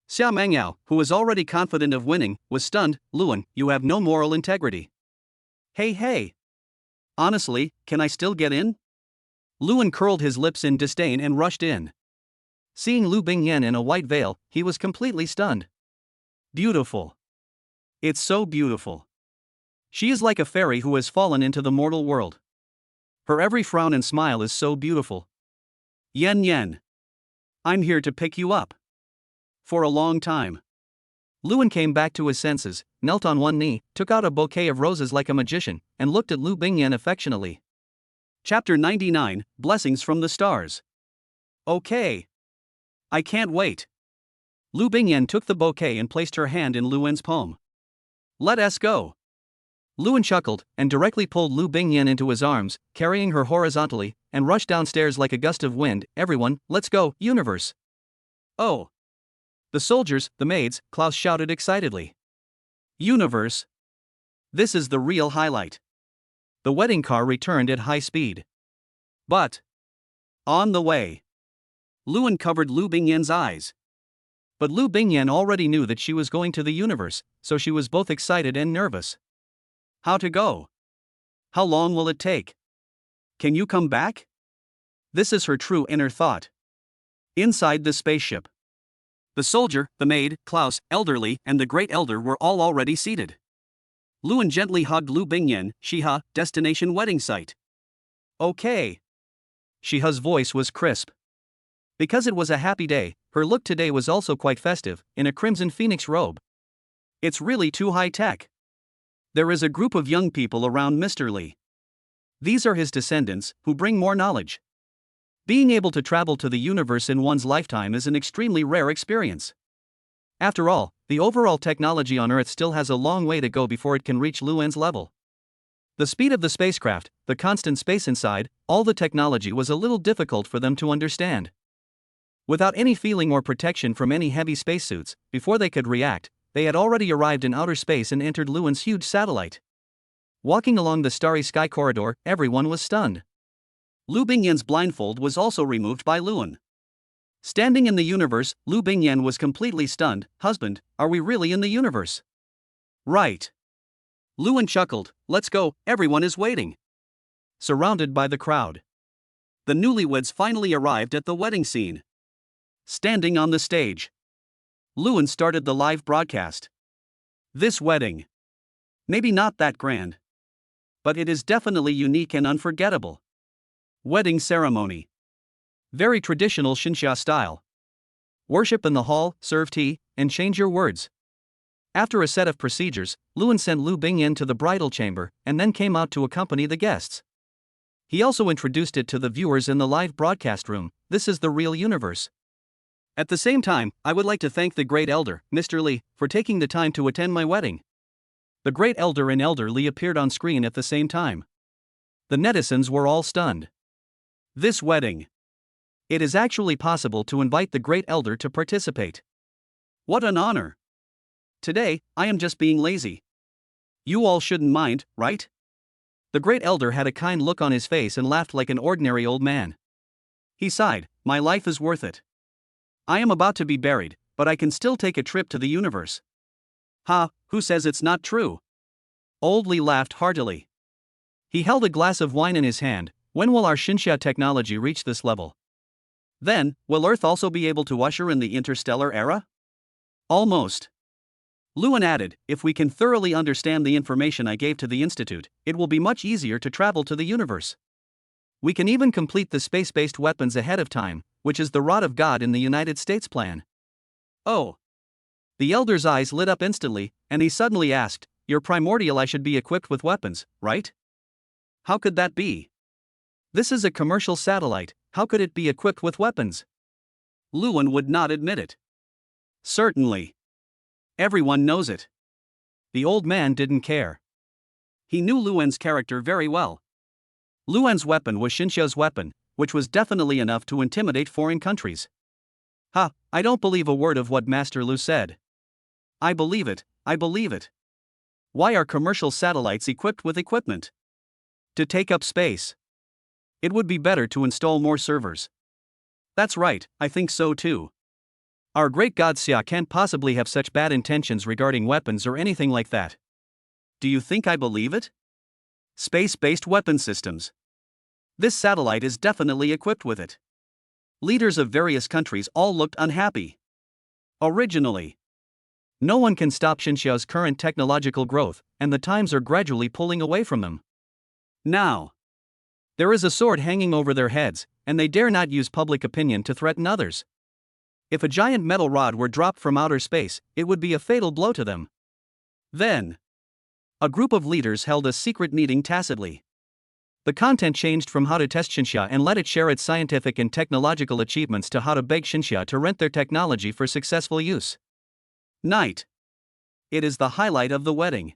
Xiao Mengyao, who was already confident of winning, was stunned. Luan, you have no moral integrity. Hey. Honestly, can I still get in? Luan curled his lips in disdain and rushed in. Seeing Lu Bingyan in a white veil, he was completely stunned. Beautiful. It's so beautiful. She is like a fairy who has fallen into the mortal world. Her every frown and smile is so beautiful. Yen. I'm here to pick you up. For a long time. Luan came back to his senses, knelt on one knee, took out a bouquet of roses like a magician, and looked at Lu Bingyan affectionately. Chapter 99, Blessings from the Stars. Okay. I can't wait. Lu Bingyan took the bouquet and placed her hand in Luan's palm. Let us go. Luan chuckled, and directly pulled Lu Bingyan into his arms, carrying her horizontally, and rushed downstairs like a gust of wind. Everyone, let's go, universe. Oh. The soldiers, the maids, Klaus shouted excitedly. Universe. This is the real highlight. The wedding car returned at high speed. But. On the way. Luan covered Lu Bingyan's eyes. But Lu Bingyan already knew that she was going to the universe, so she was both excited and nervous. How to go? How long will it take? Can you come back? This is her true inner thought. Inside the spaceship. The soldier, the maid, Klaus, elderly, and the great elder were all already seated. Luan gently hugged Lu Bingyan. Shiha, destination wedding site. Okay. Shiha's voice was crisp. Because it was a happy day, her look today was also quite festive, in a crimson phoenix robe. It's really too high-tech. There is a group of young people around Mr. Li. These are his descendants, who bring more knowledge. Being able to travel to the universe in one's lifetime is an extremely rare experience. After all, the overall technology on Earth still has a long way to go before it can reach Luan's level. The speed of the spacecraft, the constant space inside, all the technology was a little difficult for them to understand. Without any feeling or protection from any heavy spacesuits, before they could react, they had already arrived in outer space and entered Luan's huge satellite. Walking along the starry sky corridor, everyone was stunned. Lu Bingyan's blindfold was also removed by Luan. Standing in the universe, Lu Bingyan was completely stunned. Husband, are we really in the universe? Right. Luan chuckled. Let's go, everyone is waiting. Surrounded by the crowd. The newlyweds finally arrived at the wedding scene. Standing on the stage. Luan started the live broadcast. This wedding. Maybe not that grand. But it is definitely unique and unforgettable. Wedding ceremony. Very traditional Xinxia style. Worship in the hall, serve tea, and change your words. After a set of procedures, Luan sent Lu Bingyan to the bridal chamber, and then came out to accompany the guests. He also introduced it to the viewers in the live broadcast room. This is the real universe. At the same time, I would like to thank the great elder, Mr. Li, for taking the time to attend my wedding. The great elder and elder Li appeared on screen at the same time. The netizens were all stunned. This wedding. It is actually possible to invite the great elder to participate. What an honor. Today, I am just being lazy. You all shouldn't mind, right? The great elder had a kind look on his face and laughed like an ordinary old man. He sighed, my life is worth it. I am about to be buried, but I can still take a trip to the universe. Ha, who says it's not true? Old Li laughed heartily. He held a glass of wine in his hand. When will our Xinxia technology reach this level? Then, will Earth also be able to usher in the interstellar era? Almost. Luan added, if we can thoroughly understand the information I gave to the Institute, it will be much easier to travel to the universe. We can even complete the space-based weapons ahead of time, which is the Rod of God in the United States plan. Oh. The elder's eyes lit up instantly, and he suddenly asked, you're primordial, I should be equipped with weapons, right? How could that be? This is a commercial satellite, how could it be equipped with weapons? Luan would not admit it. Certainly. Everyone knows it. The old man didn't care. He knew Luan's character very well. Luan's weapon was Xinxia's weapon, which was definitely enough to intimidate foreign countries. Ha, I don't believe a word of what Master Lu said. I believe it, I believe it. Why are commercial satellites equipped with equipment? To take up space. It would be better to install more servers. That's right, I think so too. Our great god Xia can't possibly have such bad intentions regarding weapons or anything like that. Do you think I believe it? Space-based weapon systems. This satellite is definitely equipped with it. Leaders of various countries all looked unhappy. Originally. No one can stop Xinxia's current technological growth, and the times are gradually pulling away from them. Now. There is a sword hanging over their heads, and they dare not use public opinion to threaten others. If a giant metal rod were dropped from outer space, it would be a fatal blow to them. Then, a group of leaders held a secret meeting tacitly. The content changed from how to test Xinxia and let it share its scientific and technological achievements to how to beg Xinxia to rent their technology for successful use. Night. It is the highlight of the wedding.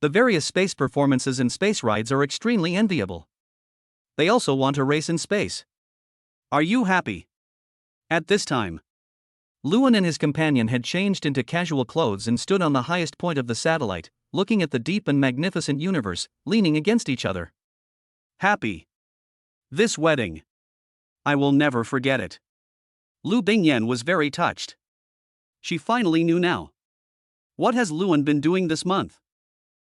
The various space performances and space rides are extremely enviable. They also want to race in space. Are you happy? At this time, Luan and his companion had changed into casual clothes and stood on the highest point of the satellite, looking at the deep and magnificent universe, leaning against each other. Happy. This wedding. I will never forget it. Lu Bingyan was very touched. She finally knew now. What has Luan been doing this month?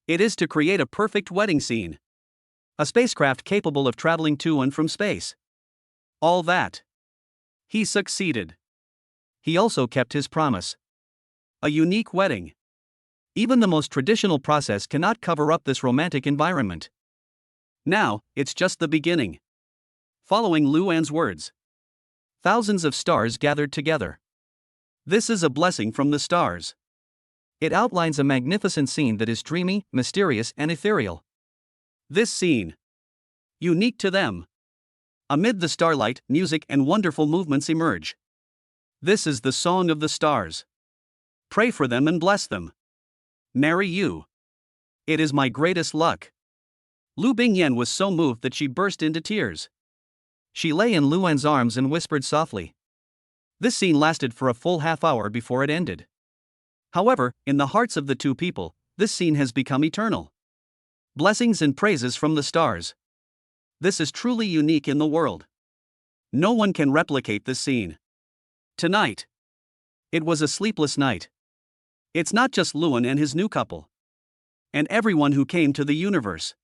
It is to create a perfect wedding scene. A spacecraft capable of traveling to and from space. All that. He succeeded. He also kept his promise. A unique wedding. Even the most traditional process cannot cover up this romantic environment. Now, it's just the beginning. Following Luan's words, thousands of stars gathered together. This is a blessing from the stars. It outlines a magnificent scene that is dreamy, mysterious, and ethereal. This scene, unique to them. Amid the starlight, music and wonderful movements emerge. This is the song of the stars. Pray for them and bless them. Marry you. It is my greatest luck. Lu Bingyan was so moved that she burst into tears. She lay in Luan's arms and whispered softly. This scene lasted for a full half hour before it ended. However, in the hearts of the two people, this scene has become eternal. Blessings and praises from the stars. This is truly unique in the world. No one can replicate this scene. Tonight. It was a sleepless night. It's not just Luan and his new couple. And everyone who came to the universe.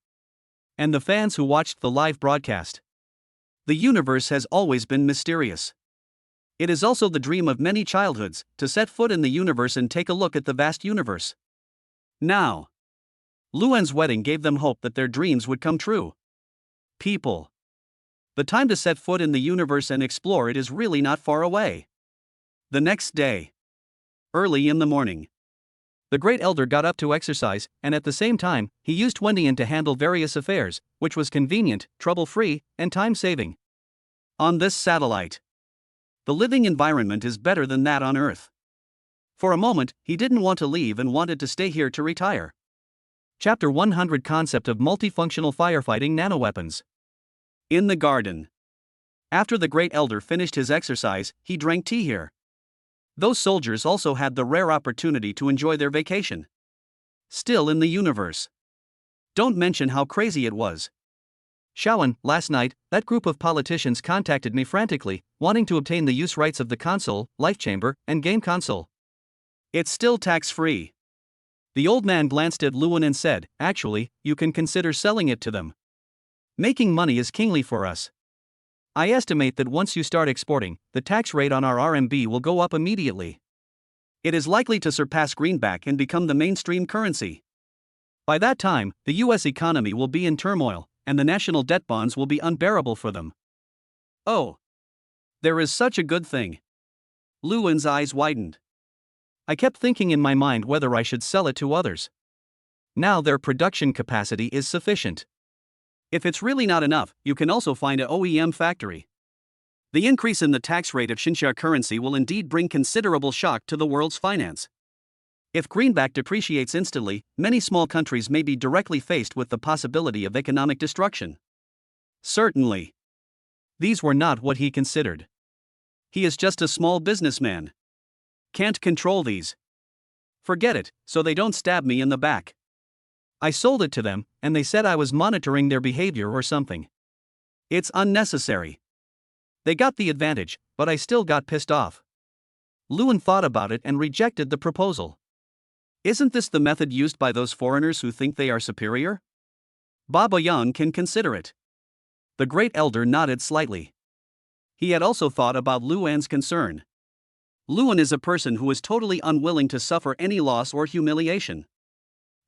And the fans who watched the live broadcast. The universe has always been mysterious. It is also the dream of many childhoods, to set foot in the universe and take a look at the vast universe. Now, Luan's wedding gave them hope that their dreams would come true. People. The time to set foot in the universe and explore it is really not far away. The next day. Early in the morning. The great elder got up to exercise, and at the same time, he used Wendian to handle various affairs, which was convenient, trouble-free, and time-saving. On this satellite, the living environment is better than that on Earth. For a moment, he didn't want to leave and wanted to stay here to retire. Chapter 100 Concept of Multifunctional Firefighting Nanoweapons. In the garden. After the great elder finished his exercise, he drank tea here. Those soldiers also had the rare opportunity to enjoy their vacation. Still in the universe. Don't mention how crazy it was. Shawan, last night, that group of politicians contacted me frantically, wanting to obtain the use rights of the console, life chamber, and game console. It's still tax-free. The old man glanced at Luan and said, actually, you can consider selling it to them. Making money is kingly for us. I estimate that once you start exporting, the tax rate on our RMB will go up immediately. It is likely to surpass greenback and become the mainstream currency. By that time, the US economy will be in turmoil, and the national debt bonds will be unbearable for them. Oh. There is such a good thing. Luan's eyes widened. I kept thinking in my mind whether I should sell it to others. Now their production capacity is sufficient. If it's really not enough, you can also find an OEM factory. The increase in the tax rate of Xinxia currency will indeed bring considerable shock to the world's finance. If greenback depreciates instantly, many small countries may be directly faced with the possibility of economic destruction. Certainly. These were not what he considered. He is just a small businessman. Can't control these. Forget it, so they don't stab me in the back. I sold it to them, and they said I was monitoring their behavior or something. It's unnecessary. They got the advantage, but I still got pissed off. Luan thought about it and rejected the proposal. Isn't this the method used by those foreigners who think they are superior? Baba Yang can consider it. The great elder nodded slightly. He had also thought about Luan's concern. Luan is a person who is totally unwilling to suffer any loss or humiliation.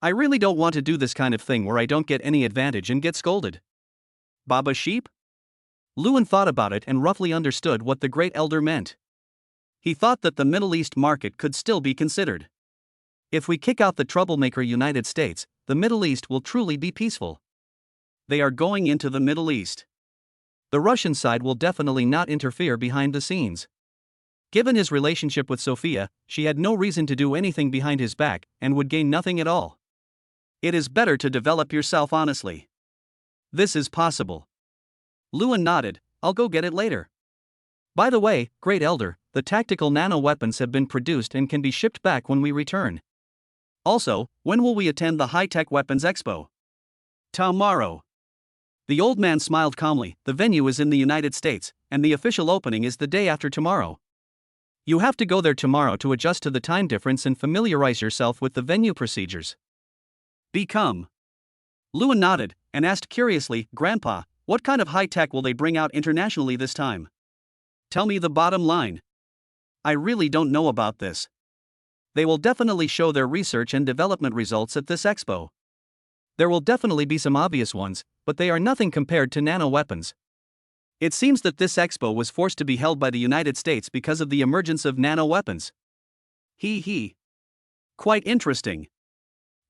I really don't want to do this kind of thing where I don't get any advantage and get scolded. Baba Sheep? Luan thought about it and roughly understood what the great elder meant. He thought that the Middle East market could still be considered. If we kick out the troublemaker United States, the Middle East will truly be peaceful. They are going into the Middle East. The Russian side will definitely not interfere behind the scenes. Given his relationship with Sophia, she had no reason to do anything behind his back and would gain nothing at all. It is better to develop yourself honestly. This is possible. Lewin nodded. I'll go get it later. By the way, Great Elder, the tactical nano-weapons have been produced and can be shipped back when we return. Also, when will we attend the High-Tech Weapons Expo? Tomorrow. The old man smiled calmly. The venue is in the United States, and the official opening is the day after tomorrow. You have to go there tomorrow to adjust to the time difference and familiarize yourself with the venue procedures. Become. Lewin nodded, and asked curiously, Grandpa, what kind of high-tech will they bring out internationally this time? Tell me the bottom line. I really don't know about this. They will definitely show their research and development results at this expo. There will definitely be some obvious ones, but they are nothing compared to nano-weapons. It seems that this expo was forced to be held by the United States because of the emergence of nano-weapons. He. Quite interesting.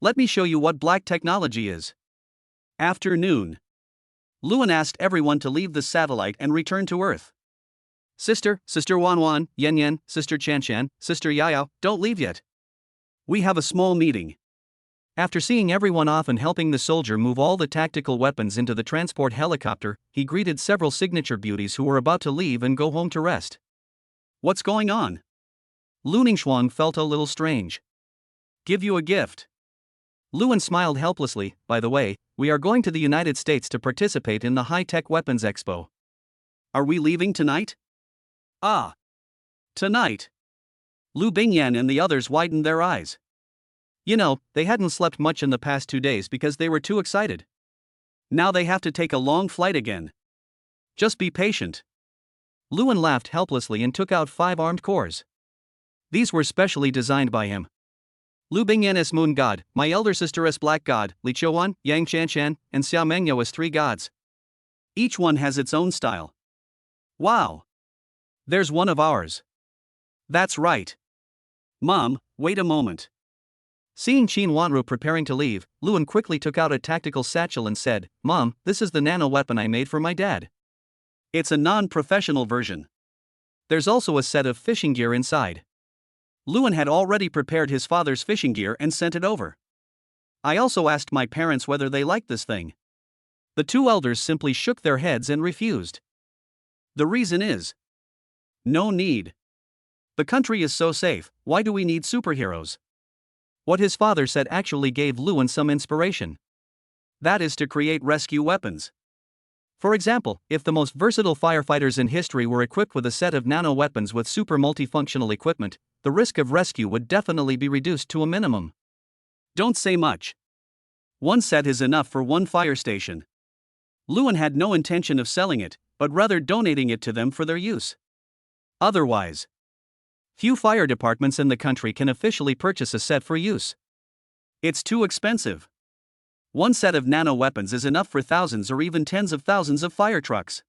Let me show you what black technology is. Afternoon. Lewin asked everyone to leave the satellite and return to Earth. Sister Wanwan, Yen, Sister Chan, Sister Yao, don't leave yet. We have a small meeting. After seeing everyone off and helping the soldier move all the tactical weapons into the transport helicopter, he greeted several signature beauties who were about to leave and go home to rest. What's going on? Lu Ningxuan felt a little strange. Give you a gift. Lewin smiled helplessly. By the way, we are going to the United States to participate in the High-Tech Weapons Expo. Are we leaving tonight? Ah. Tonight. Lu Bingyan and the others widened their eyes. You know, they hadn't slept much in the past 2 days because they were too excited. Now they have to take a long flight again. Just be patient. Lewin laughed helplessly and took out 5 armed cores. These were specially designed by him. Lu Bingyan as Moon God, my elder sister as Black God, Li Qiuan, Yang Chanshan, and Xiao Mengyo as 3 gods. Each one has its own style. Wow! There's one of ours. That's right. Mom, wait a moment. Seeing Qin Wanru preparing to leave, Lewin quickly took out a tactical satchel and said, Mom, this is the nano weapon I made for my dad. It's a non-professional version. There's also a set of fishing gear inside. Lewin had already prepared his father's fishing gear and sent it over. I also asked my parents whether they liked this thing. The 2 elders simply shook their heads and refused. The reason is, no need. The country is so safe, why do we need superheroes? What his father said actually gave Lewin some inspiration. That is to create rescue weapons. For example, if the most versatile firefighters in history were equipped with a set of nano-weapons with super multifunctional equipment, the risk of rescue would definitely be reduced to a minimum. Don't say much. 1 set is enough for 1 fire station. Lewin had no intention of selling it, but rather donating it to them for their use. Otherwise, few fire departments in the country can officially purchase a set for use. It's too expensive. 1 set of nano-weapons is enough for thousands or even tens of thousands of fire trucks.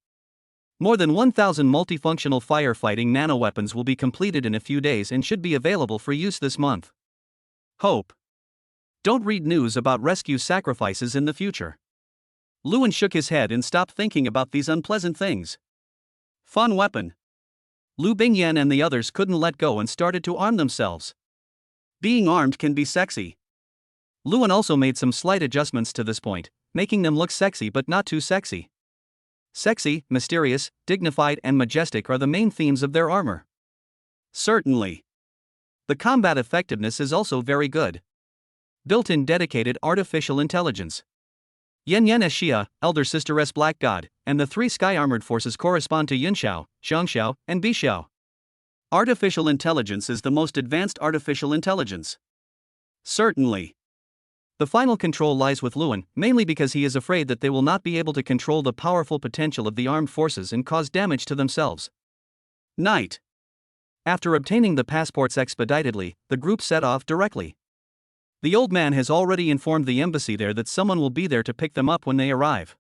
More than 1,000 multifunctional firefighting nano-weapons will be completed in a few days and should be available for use this month. Hope. Don't read news about rescue sacrifices in the future. Lewin shook his head and stopped thinking about these unpleasant things. Fun weapon. Lu Bingyan and the others couldn't let go and started to arm themselves. Being armed can be sexy. Lewin also made some slight adjustments to this point, making them look sexy but not too sexy. Sexy, mysterious, dignified, and majestic are the main themes of their armor. Certainly. The combat effectiveness is also very good. Built-in dedicated artificial intelligence. Yen as Xia, elder sister as Black God, and the 3 sky-armored forces correspond to Yunxiao, Xiangxiao, and Bixiao. Artificial intelligence is the most advanced artificial intelligence. Certainly. The final control lies with Lewin, mainly because he is afraid that they will not be able to control the powerful potential of the armed forces and cause damage to themselves. Night. After obtaining the passports expeditedly, the group set off directly. The old man has already informed the embassy there that someone will be there to pick them up when they arrive.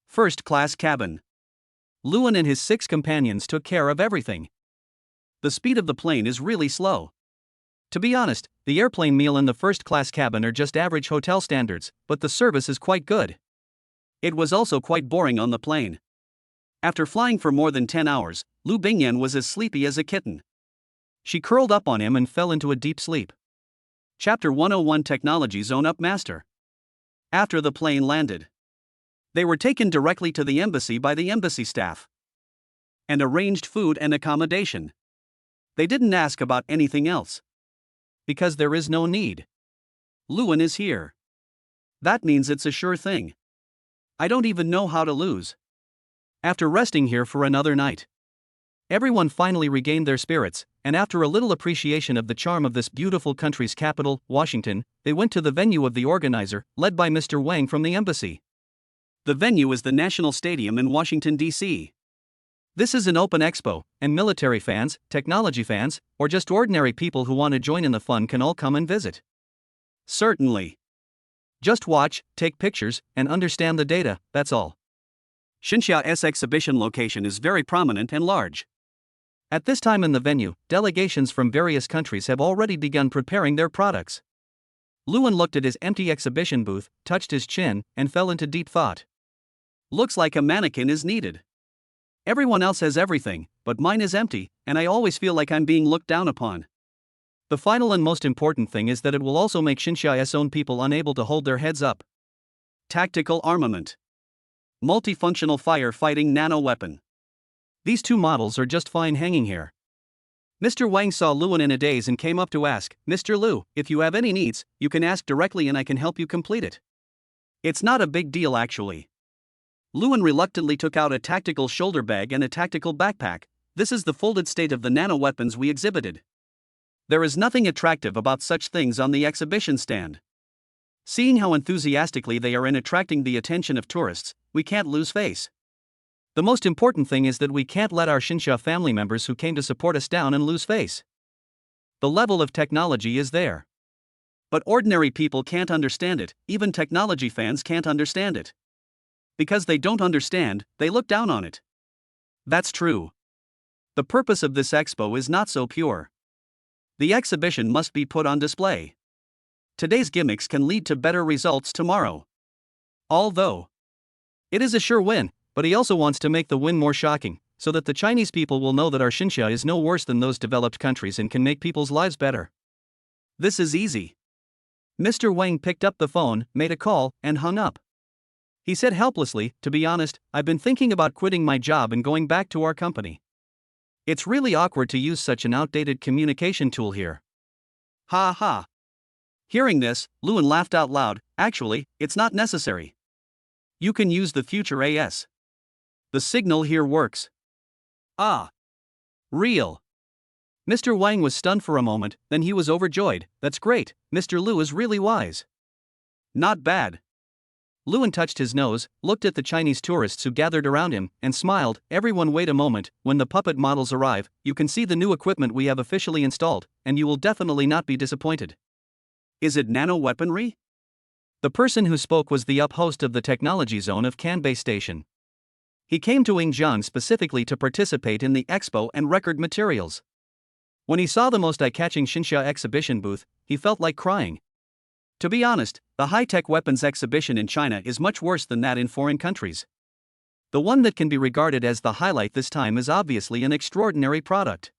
First class cabin. Lewin and his 6 companions took care of everything. the speed of the plane is really slow. To be honest, the airplane meal in the first-class cabin are just average hotel standards, but the service is quite good. It was also quite boring on the plane. After flying for more than 10 hours, Lu Bingyan was as sleepy as a kitten. She curled up on him and fell into a deep sleep. Chapter 101 Technology Zone Up Master. After the plane landed, they were taken directly to the embassy by the embassy staff and arranged food and accommodation. They didn't ask about anything else. Because there is no need. Luan is here. That means it's a sure thing. I don't even know how to lose. After resting here for another night, everyone finally regained their spirits, and after a little appreciation of the charm of this beautiful country's capital, Washington, they went to the venue of the organizer, led by Mr. Wang from the embassy. The venue is the National Stadium in Washington, D.C. This is an open expo, and military fans, technology fans, or just ordinary people who want to join in the fun can all come and visit. Certainly. Just watch, take pictures, and understand the data, that's all. Xinxia's exhibition location is very prominent and large. At this time in the venue, delegations from various countries have already begun preparing their products. Luan looked at his empty exhibition booth, touched his chin, and fell into deep thought. Looks like a mannequin is needed. Everyone else has everything, but mine is empty, and I always feel like I'm being looked down upon. The final and most important thing is that it will also make Xinxia's own people unable to hold their heads up. Tactical armament. Multifunctional firefighting nano-weapon. These two models are just fine hanging here. Mr. Wang saw Luan in a daze and came up to ask, Mr. Lu, if you have any needs, you can ask directly and I can help you complete it. It's not a big deal actually. Luan reluctantly took out a tactical shoulder bag and a tactical backpack. This is the folded state of the nano-weapons we exhibited. There is nothing attractive about such things on the exhibition stand. Seeing how enthusiastically they are in attracting the attention of tourists, we can't lose face. The most important thing is that we can't let our Xinxia family members who came to support us down and lose face. The level of technology is there. But ordinary people can't understand it, even technology fans can't understand it. Because they don't understand, they look down on it. That's true. The purpose of this expo is not so pure. The exhibition must be put on display. Today's gimmicks can lead to better results tomorrow. Although it is a sure win, but he also wants to make the win more shocking, so that the Chinese people will know that our Xinxia is no worse than those developed countries and can make people's lives better. This is easy. Mr. Wang picked up the phone, made a call, and hung up. He said helplessly, to be honest, I've been thinking about quitting my job and going back to our company. It's really awkward to use such an outdated communication tool here. Ha ha. Hearing this, Luan laughed out loud. Actually, it's not necessary. You can use the future AS. The signal here works. Ah. Real. Mr. Wang was stunned for a moment, then he was overjoyed. That's great, Mr. Lu is really wise. Not bad. Luan touched his nose, looked at the Chinese tourists who gathered around him, and smiled. Everyone wait a moment, when the puppet models arrive, you can see the new equipment we have officially installed, and you will definitely not be disappointed. Is it nano-weaponry? The person who spoke was the host of the technology zone of Kanbei Station. He came to Yingjiang specifically to participate in the expo and record materials. When he saw the most eye-catching Xinxia exhibition booth, he felt like crying. To be honest, the high-tech weapons exhibition in China is much worse than that in foreign countries. The one that can be regarded as the highlight this time is obviously an extraordinary product.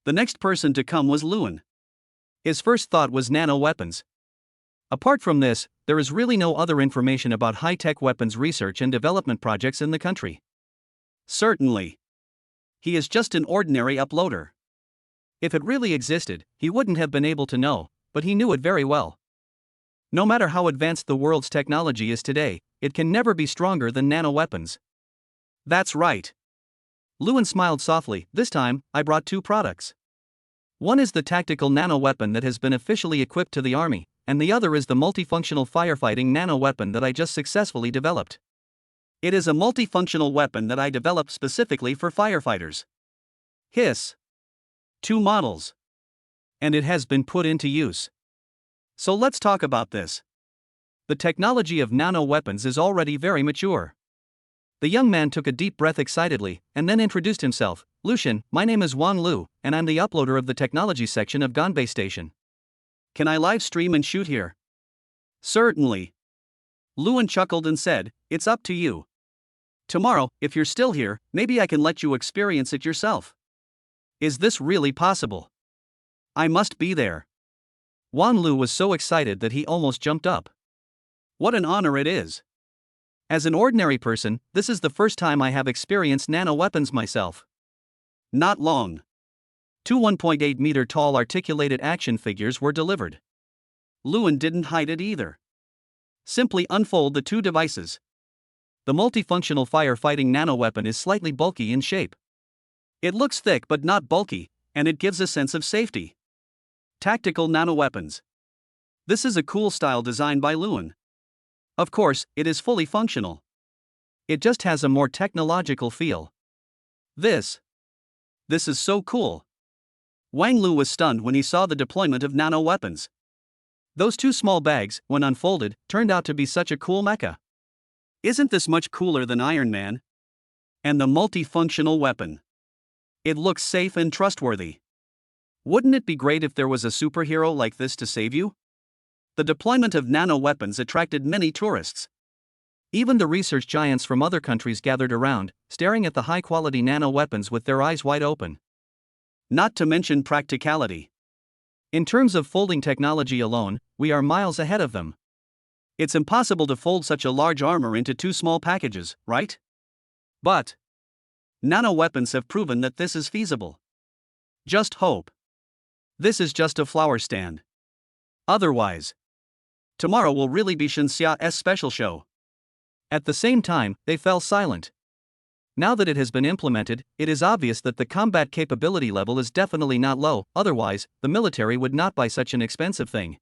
The next person to come was Luan. His first thought was nano-weapons. Apart from this, there is really no other information about high-tech weapons research and development projects in the country. Certainly. He is just an ordinary uploader. If it really existed, he wouldn't have been able to know, but he knew it very well. No matter how advanced the world's technology is today, it can never be stronger than nano-weapons. That's right. Luan smiled softly. This time, I brought two products. One is the tactical nano-weapon that has been officially equipped to the army, and the other is the multifunctional firefighting nano-weapon that I just successfully developed. It is a multifunctional weapon that I developed specifically for firefighters. Hiss. 2 models. And it has been put into use. So let's talk about this. The technology of nano-weapons is already very mature. The young man took a deep breath excitedly, and then introduced himself. Lucian, my name is Wang Lu, and I'm the uploader of the technology section of Ganbei Station. Can I live stream and shoot here? Certainly. Luan chuckled and said, it's up to you. Tomorrow, if you're still here, maybe I can let you experience it yourself. Is this really possible? I must be there. Wan Lu was so excited that he almost jumped up. What an honor it is. As an ordinary person, this is the first time I have experienced nano-weapons myself. Not long. Two 1.8 meter tall articulated action figures were delivered. Luan didn't hide it either. Simply unfold the two devices. The multifunctional firefighting nano-weapon is slightly bulky in shape. It looks thick but not bulky, and it gives a sense of safety. Tactical nano-weapons. This is a cool style designed by Luan. Of course, it is fully functional. It just has a more technological feel. This is so cool. Wang Lu was stunned when he saw the deployment of nano-weapons. Those two small bags, when unfolded, turned out to be such a cool mecha. Isn't this much cooler than Iron Man? And the multifunctional weapon. It looks safe and trustworthy. Wouldn't it be great if there was a superhero like this to save you? The deployment of nano-weapons attracted many tourists. Even the research giants from other countries gathered around, staring at the high-quality nano-weapons with their eyes wide open. Not to mention practicality. In terms of folding technology alone, we are miles ahead of them. It's impossible to fold such a large armor into two small packages, right? But nano-weapons have proven that this is feasible. Just hope. This is just a flower stand. Otherwise, tomorrow will really be Shenxia's special show. At the same time, they fell silent. Now that it has been implemented, it is obvious that the combat capability level is definitely not low, otherwise, the military would not buy such an expensive thing.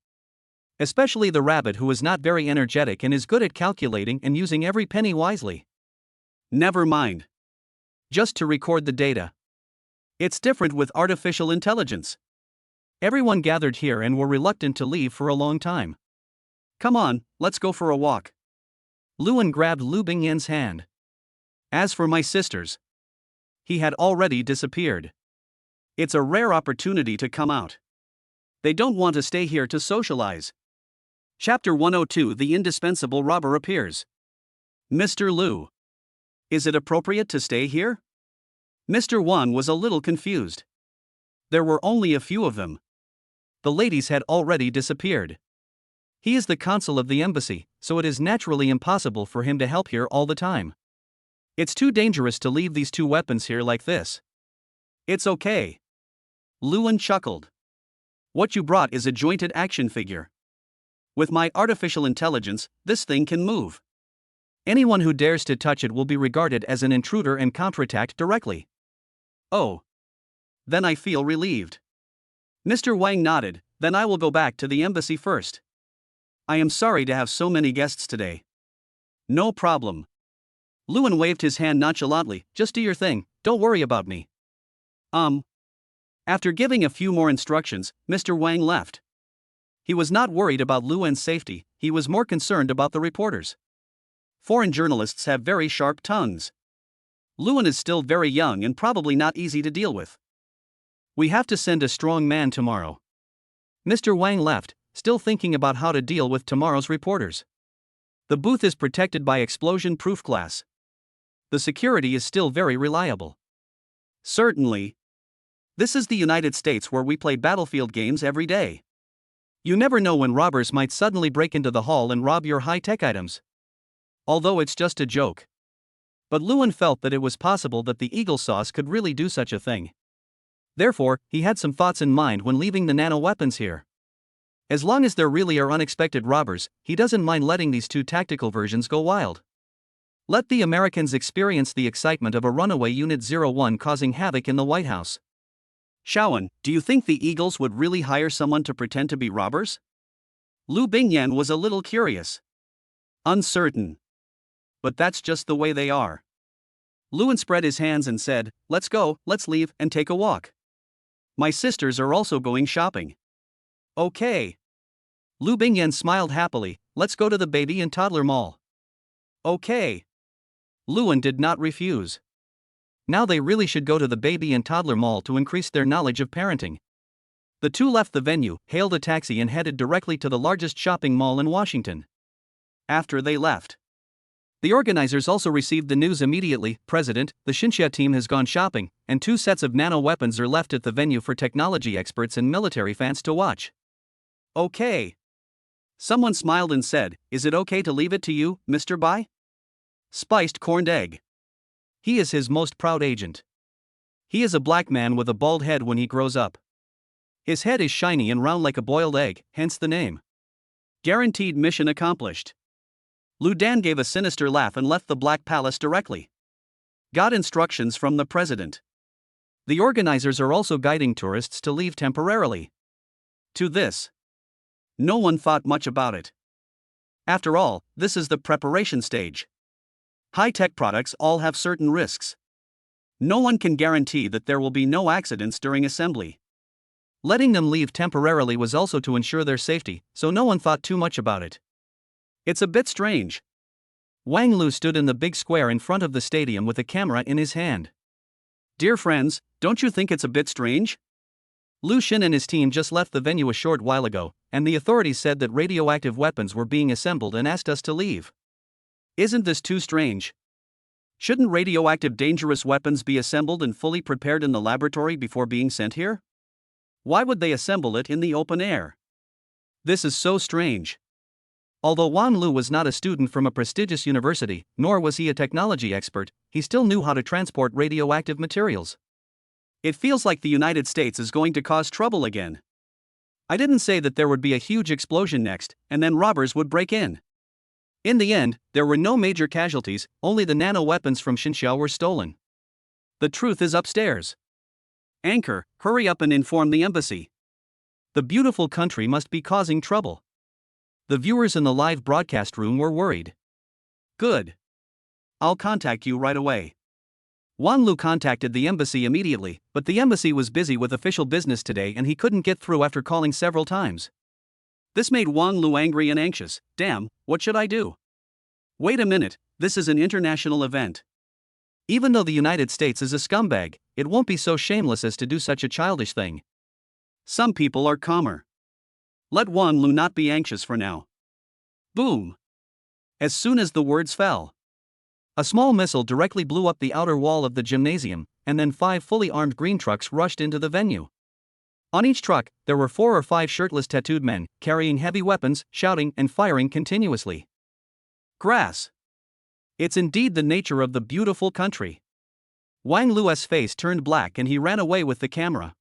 Especially the rabbit, who is not very energetic and is good at calculating and using every penny wisely. Never mind. Just to record the data. It's different with artificial intelligence. Everyone gathered here and were reluctant to leave for a long time. Come on, let's go for a walk. Luan grabbed Lu Bingyan's hand. As for my sisters, he had already disappeared. It's a rare opportunity to come out. They don't want to stay here to socialize. Chapter 102: The indispensable robber appears. Mr. Lu. Is it appropriate to stay here? Mr. Wang was a little confused. There were only a few of them. The ladies had already disappeared. He is the consul of the embassy, so it is naturally impossible for him to help here all the time. It's too dangerous to leave these two weapons here like this. It's okay. Luan chuckled. What you brought is a jointed action figure. With my artificial intelligence, this thing can move. Anyone who dares to touch it will be regarded as an intruder and counterattacked directly. Oh. Then I feel relieved. Mr. Wang nodded. Then I will go back to the embassy first. I am sorry to have so many guests today. No problem. Luan waved his hand nonchalantly. Just do your thing, don't worry about me. After giving a few more instructions, Mr. Wang left. He was not worried about Luan's safety, he was more concerned about the reporters. Foreign journalists have very sharp tongues. Luan is still very young and probably not easy to deal with. We have to send a strong man tomorrow. Mr. Wang left, still thinking about how to deal with tomorrow's reporters. The booth is protected by explosion-proof glass. The security is still very reliable. Certainly. This is the United States, where we play battlefield games every day. You never know when robbers might suddenly break into the hall and rob your high-tech items. Although it's just a joke. But Luan felt that it was possible that the Eagle Sauce could really do such a thing. Therefore, he had some thoughts in mind when leaving the nano-weapons here. As long as there really are unexpected robbers, he doesn't mind letting these two tactical versions go wild. Let the Americans experience the excitement of a runaway Unit 01 causing havoc in the White House. Shawan, do you think the Eagles would really hire someone to pretend to be robbers? Lu Bingyan was a little curious. Uncertain. But that's just the way they are. Luan spread his hands and said, let's go, let's leave and take a walk. My sisters are also going shopping. Okay. Lu Bingyan smiled happily. Let's go to the baby and toddler mall. Okay. Luan did not refuse. Now they really should go to the baby and toddler mall to increase their knowledge of parenting. The two left the venue, hailed a taxi and headed directly to the largest shopping mall in Washington. After they left, the organizers also received the news immediately. President, the Xinxia team has gone shopping, and 2 sets of nano-weapons are left at the venue for technology experts and military fans to watch. Okay. Someone smiled and said, "Is it okay to leave it to you, Mr. Bai?" Spiced corned egg. He is his most proud agent. He is a black man with a bald head when he grows up. His head is shiny and round like a boiled egg, hence the name. Guaranteed mission accomplished. Lu Dan gave a sinister laugh and left the Black Palace directly. Got instructions from the president. The organizers are also guiding tourists to leave temporarily. To this, no one thought much about it. After all, this is the preparation stage. High-tech products all have certain risks. No one can guarantee that there will be no accidents during assembly. Letting them leave temporarily was also to ensure their safety, so no one thought too much about it. It's a bit strange. Wang Lu stood in the big square in front of the stadium with a camera in his hand. Dear friends, don't you think it's a bit strange? Lu Xin and his team just left the venue a short while ago, and the authorities said that radioactive weapons were being assembled and asked us to leave. Isn't this too strange? Shouldn't radioactive dangerous weapons be assembled and fully prepared in the laboratory before being sent here? Why would they assemble it in the open air? This is so strange. Although Wang Lu was not a student from a prestigious university, nor was he a technology expert, he still knew how to transport radioactive materials. It feels like the United States is going to cause trouble again. I didn't say that there would be a huge explosion next, and then robbers would break in. In the end, there were no major casualties, only the nano-weapons from Xinxia were stolen. The truth is upstairs. Anchor, hurry up and inform the embassy. The beautiful country must be causing trouble. The viewers in the live broadcast room were worried. Good. I'll contact you right away. Wang Lu contacted the embassy immediately, but the embassy was busy with official business today and he couldn't get through after calling several times. This made Wang Lu angry and anxious. Damn, what should I do? Wait a minute, this is an international event. Even though the United States is a scumbag, it won't be so shameless as to do such a childish thing. Some people are calmer. Let Wang Lu not be anxious for now. Boom! As soon as the words fell, a small missile directly blew up the outer wall of the gymnasium, and then 5 fully armed green trucks rushed into the venue. On each truck, there were 4 or 5 shirtless tattooed men, carrying heavy weapons, shouting and firing continuously. Grass. It's indeed the nature of the beautiful country. Wang Lu's face turned black and he ran away with the camera.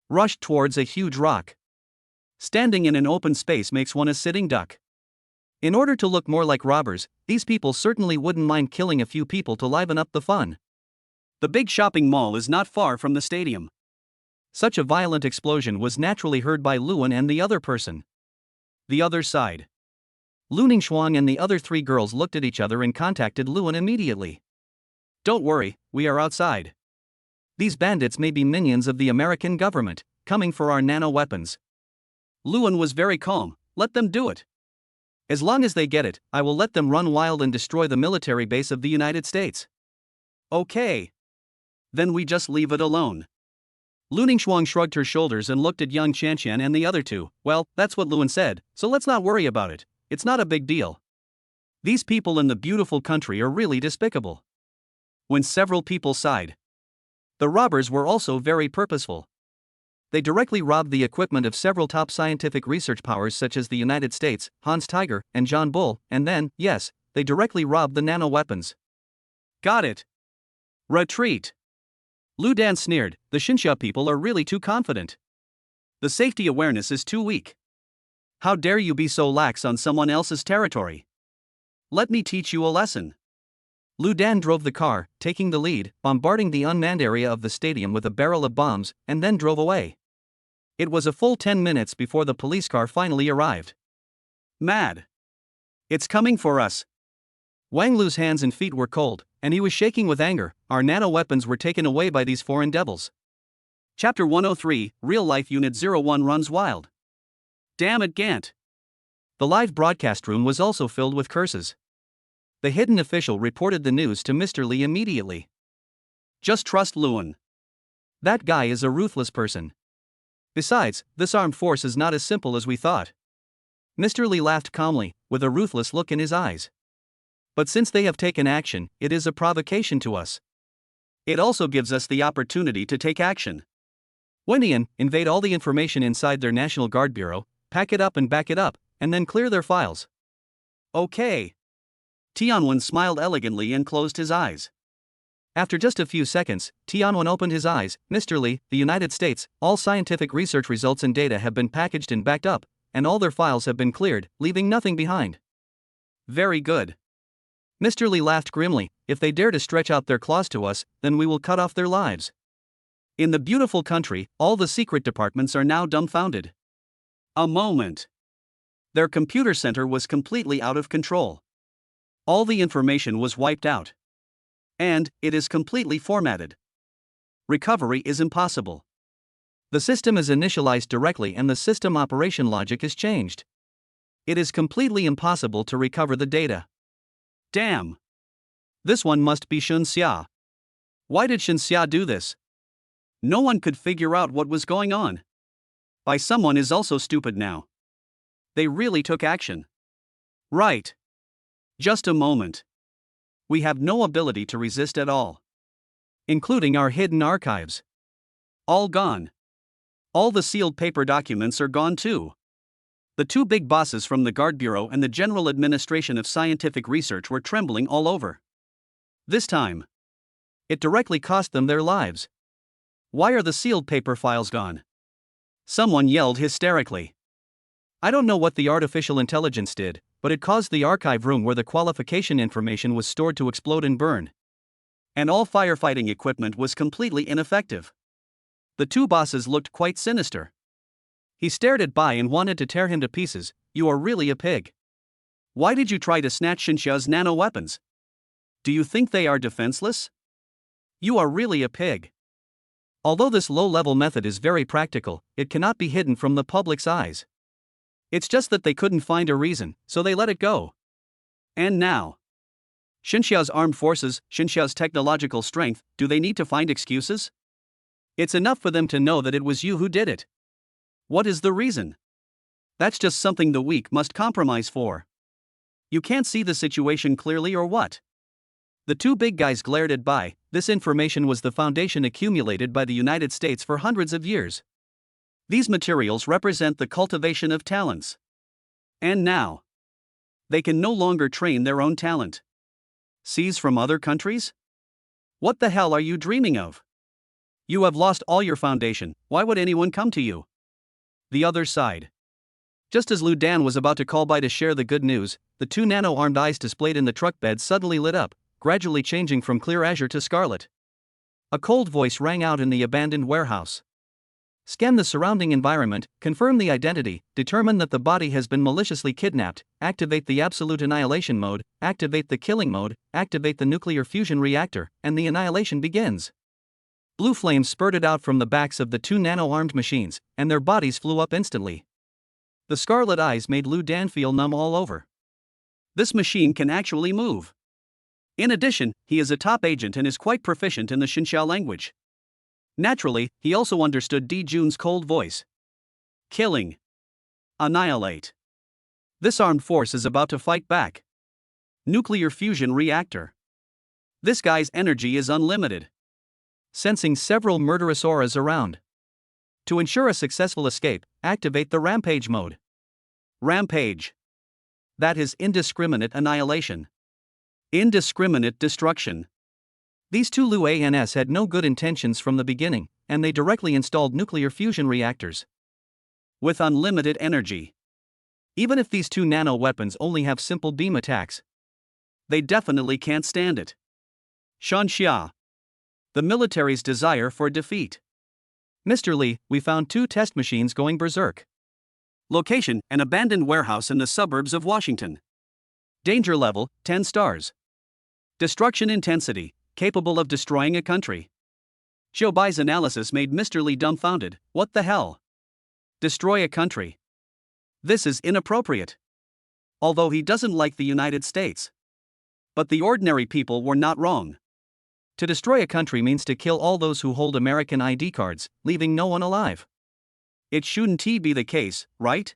Rushed towards a huge rock. Standing in an open space makes one a sitting duck. In order to look more like robbers, these people certainly wouldn't mind killing a few people to liven up the fun. The big shopping mall is not far from the stadium. Such a violent explosion was naturally heard by Luan and the other person. The other side. Lu Ningxuang and the other 3 girls looked at each other and contacted Luan immediately. Don't worry, we are outside. These bandits may be minions of the American government, coming for our nano-weapons. Luan was very calm. Let them do it. As long as they get it, I will let them run wild and destroy the military base of the United States. Okay. Then we just leave it alone. Lu Ningxuang shrugged her shoulders and looked at young Qianqian and the other 2. Well, that's what Luan said, so let's not worry about it. It's not a big deal. These people in the beautiful country are really despicable. When several people sighed. The robbers were also very purposeful. They directly robbed the equipment of several top scientific research powers such as the United States, Hans Tiger, and John Bull, and then, yes, they directly robbed the nano-weapons. Got it. Retreat. Lu Dan sneered, the Xinxia people are really too confident. The safety awareness is too weak. How dare you be so lax on someone else's territory? Let me teach you a lesson. Lu Dan drove the car, taking the lead, bombarding the unmanned area of the stadium with a barrel of bombs, and then drove away. It was a full 10 minutes before the police car finally arrived. Mad. It's coming for us. Wang Lu's hands and feet were cold, and he was shaking with anger. Our nano-weapons were taken away by these foreign devils. Chapter 103, Real Life Unit 01 runs wild. Damn it, Gant. The live broadcast room was also filled with curses. The hidden official reported the news to Mr. Li immediately. Just trust Luan. That guy is a ruthless person. Besides, this armed force is not as simple as we thought. Mr. Lee laughed calmly, with a ruthless look in his eyes. But since they have taken action, it is a provocation to us. It also gives us the opportunity to take action. Wendian, invade all the information inside their National Guard Bureau, pack it up and back it up, and then clear their files. Okay. Tianwen smiled elegantly and closed his eyes. After just a few seconds, Tianwen opened his eyes. Mr. Lee, the United States, all scientific research results and data have been packaged and backed up, and all their files have been cleared, leaving nothing behind. Very good. Mr. Lee laughed grimly. If they dare to stretch out their claws to us, then we will cut off their lives. In the beautiful country, all the secret departments are now dumbfounded. A moment. Their computer center was completely out of control. All the information was wiped out. And it is completely formatted. Recovery is impossible. The system is initialized directly and the system operation logic is changed. It is completely impossible to recover the data. Damn. This one must be Shun Xia. Why did Shun Xia do this? No one could figure out what was going on. By someone is also stupid now. They really took action. Right. Just a moment. We have no ability to resist at all. Including our hidden archives. All gone. All the sealed paper documents are gone too. The two big bosses from the Guard Bureau and the General Administration of Scientific Research were trembling all over. This time, it directly cost them their lives. Why are the sealed paper files gone? Someone yelled hysterically. I don't know what the artificial intelligence did, but it caused the archive room where the qualification information was stored to explode and burn. And all firefighting equipment was completely ineffective. The two bosses looked quite sinister. He stared at Bai and wanted to tear him to pieces. You are really a pig. Why did you try to snatch Xinxia's nano-weapons? Do you think they are defenseless? You are really a pig. Although this low-level method is very practical, it cannot be hidden from the public's eyes. It's just that they couldn't find a reason, so they let it go. And now, Xinxia's armed forces, Xinxia's technological strength, do they need to find excuses? It's enough for them to know that it was you who did it. What is the reason? That's just something the weak must compromise for. You can't see the situation clearly or what? The two big guys glared at Bai. This information was the foundation accumulated by the United States for hundreds of years. These materials represent the cultivation of talents. And now, they can no longer train their own talent. Seize from other countries? What the hell are you dreaming of? You have lost all your foundation. Why would anyone come to you? The other side. Just as Lu Dan was about to call Bai to share the good news, the two nano-armed eyes displayed in the truck bed suddenly lit up, gradually changing from clear azure to scarlet. A cold voice rang out in the abandoned warehouse. Scan the surrounding environment, confirm the identity, determine that the body has been maliciously kidnapped, activate the absolute annihilation mode, activate the killing mode, activate the nuclear fusion reactor, and the annihilation begins. Blue flames spurted out from the backs of the two nano-armed machines, and their bodies flew up instantly. The scarlet eyes made Lu Dan feel numb all over. This machine can actually move. In addition, he is a top agent and is quite proficient in the Xinxia language. Naturally, he also understood Di Jun's cold voice. Killing. Annihilate. This armed force is about to fight back. Nuclear fusion reactor. This guy's energy is unlimited. Sensing several murderous auras around. To ensure a successful escape, activate the rampage mode. Rampage. That is indiscriminate annihilation. Indiscriminate destruction. These two Luans had no good intentions from the beginning, and they directly installed nuclear fusion reactors. With unlimited energy. Even if these two nano weapons only have simple beam attacks, they definitely can't stand it. Xinxia. The military's desire for defeat. Mr. Lee, we found two test machines going berserk. Location: an abandoned warehouse in the suburbs of Washington. Danger level: 10 stars. Destruction intensity: capable of destroying a country. Xiao Bai's analysis made Mr. Lee dumbfounded. What the hell? Destroy a country. This is inappropriate. Although he doesn't like the United States. But the ordinary people were not wrong. To destroy a country means to kill all those who hold American ID cards, leaving no one alive. It shouldn't be the case, right?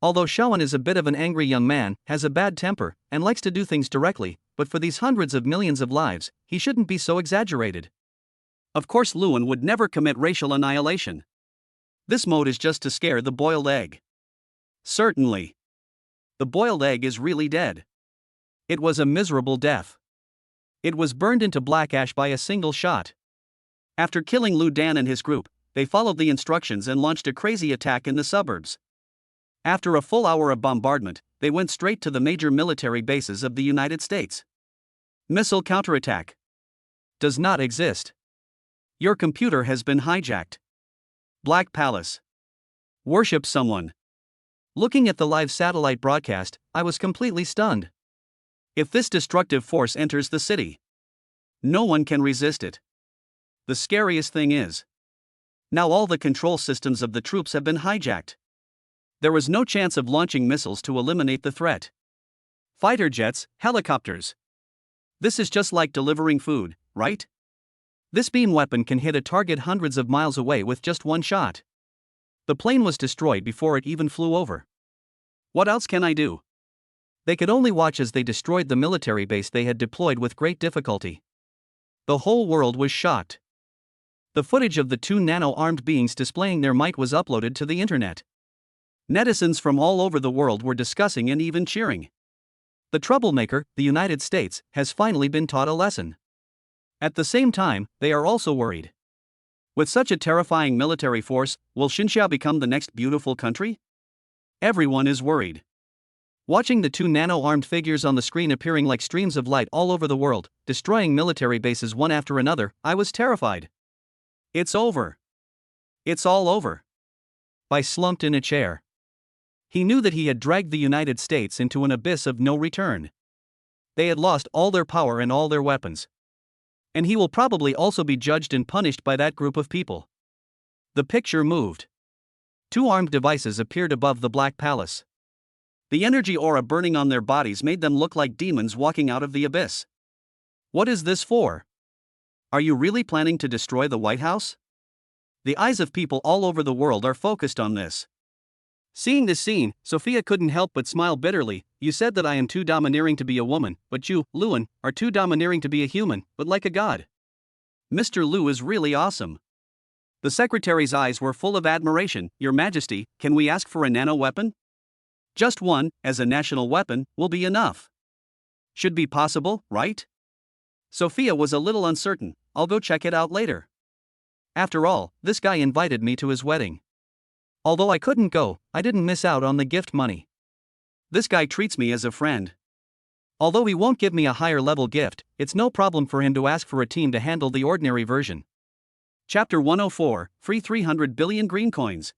Although Shawan is a bit of an angry young man, has a bad temper, and likes to do things directly, but for these hundreds of millions of lives, he shouldn't be so exaggerated. Of course, Lewin would never commit racial annihilation. This mode is just to scare the boiled egg. Certainly. The boiled egg is really dead. It was a miserable death. It was burned into black ash by a single shot. After killing Lu Dan and his group, they followed the instructions and launched a crazy attack in the suburbs. After a full hour of bombardment, they went straight to the major military bases of the United States. Missile counterattack. Does not exist. Your computer has been hijacked. Black Palace. Worship someone. Looking at the live satellite broadcast, I was completely stunned. If this destructive force enters the city, no one can resist it. The scariest thing is, now all the control systems of the troops have been hijacked. There was no chance of launching missiles to eliminate the threat. Fighter jets, helicopters. This is just like delivering food, right? This beam weapon can hit a target hundreds of miles away with just one shot. The plane was destroyed before it even flew over. What else can I do? They could only watch as they destroyed the military base they had deployed with great difficulty. The whole world was shocked. The footage of the two nano-armed beings displaying their might was uploaded to the internet. Netizens from all over the world were discussing and even cheering. The troublemaker, the United States, has finally been taught a lesson. At the same time, they are also worried. With such a terrifying military force, will Xinxia become the next beautiful country? Everyone is worried. Watching the two nano-armed figures on the screen appearing like streams of light all over the world, destroying military bases one after another, I was terrified. It's over. It's all over. Bai slumped in a chair. He knew that he had dragged the United States into an abyss of no return. They had lost all their power and all their weapons. And he will probably also be judged and punished by that group of people. The picture moved. Two armed devices appeared above the Black Palace. The energy aura burning on their bodies made them look like demons walking out of the abyss. What is this for? Are you really planning to destroy the White House? The eyes of people all over the world are focused on this. Seeing this scene, Sophia couldn't help but smile bitterly. You said that I am too domineering to be a woman, but you, Lewin, are too domineering to be a human, but like a god. Mr. Liu is really awesome. The secretary's eyes were full of admiration. Your Majesty, can we ask for a nano-weapon? Just one, as a national weapon, will be enough. Should be possible, right? Sophia was a little uncertain. I'll go check it out later. After all, this guy invited me to his wedding. Although I couldn't go, I didn't miss out on the gift money. This guy treats me as a friend. Although he won't give me a higher level gift, it's no problem for him to ask for a team to handle the ordinary version. Chapter 104, Free 300 billion green coins.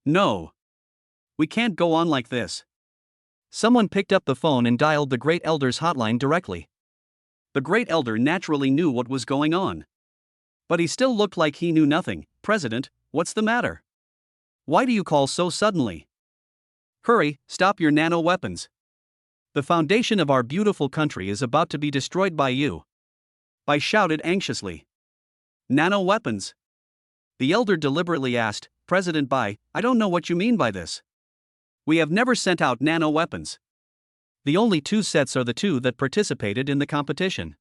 No. We can't go on like this. Someone picked up the phone and dialed the Great Elder's hotline directly. The Great Elder naturally knew what was going on. But he still looked like he knew nothing. President, what's the matter? Why do you call so suddenly? Hurry, stop your nano weapons. The foundation of our beautiful country is about to be destroyed by you. Bai shouted anxiously. Nano weapons? The elder deliberately asked, President Bai, I don't know what you mean by this. We have never sent out nano weapons. The only two sets are the two that participated in the competition.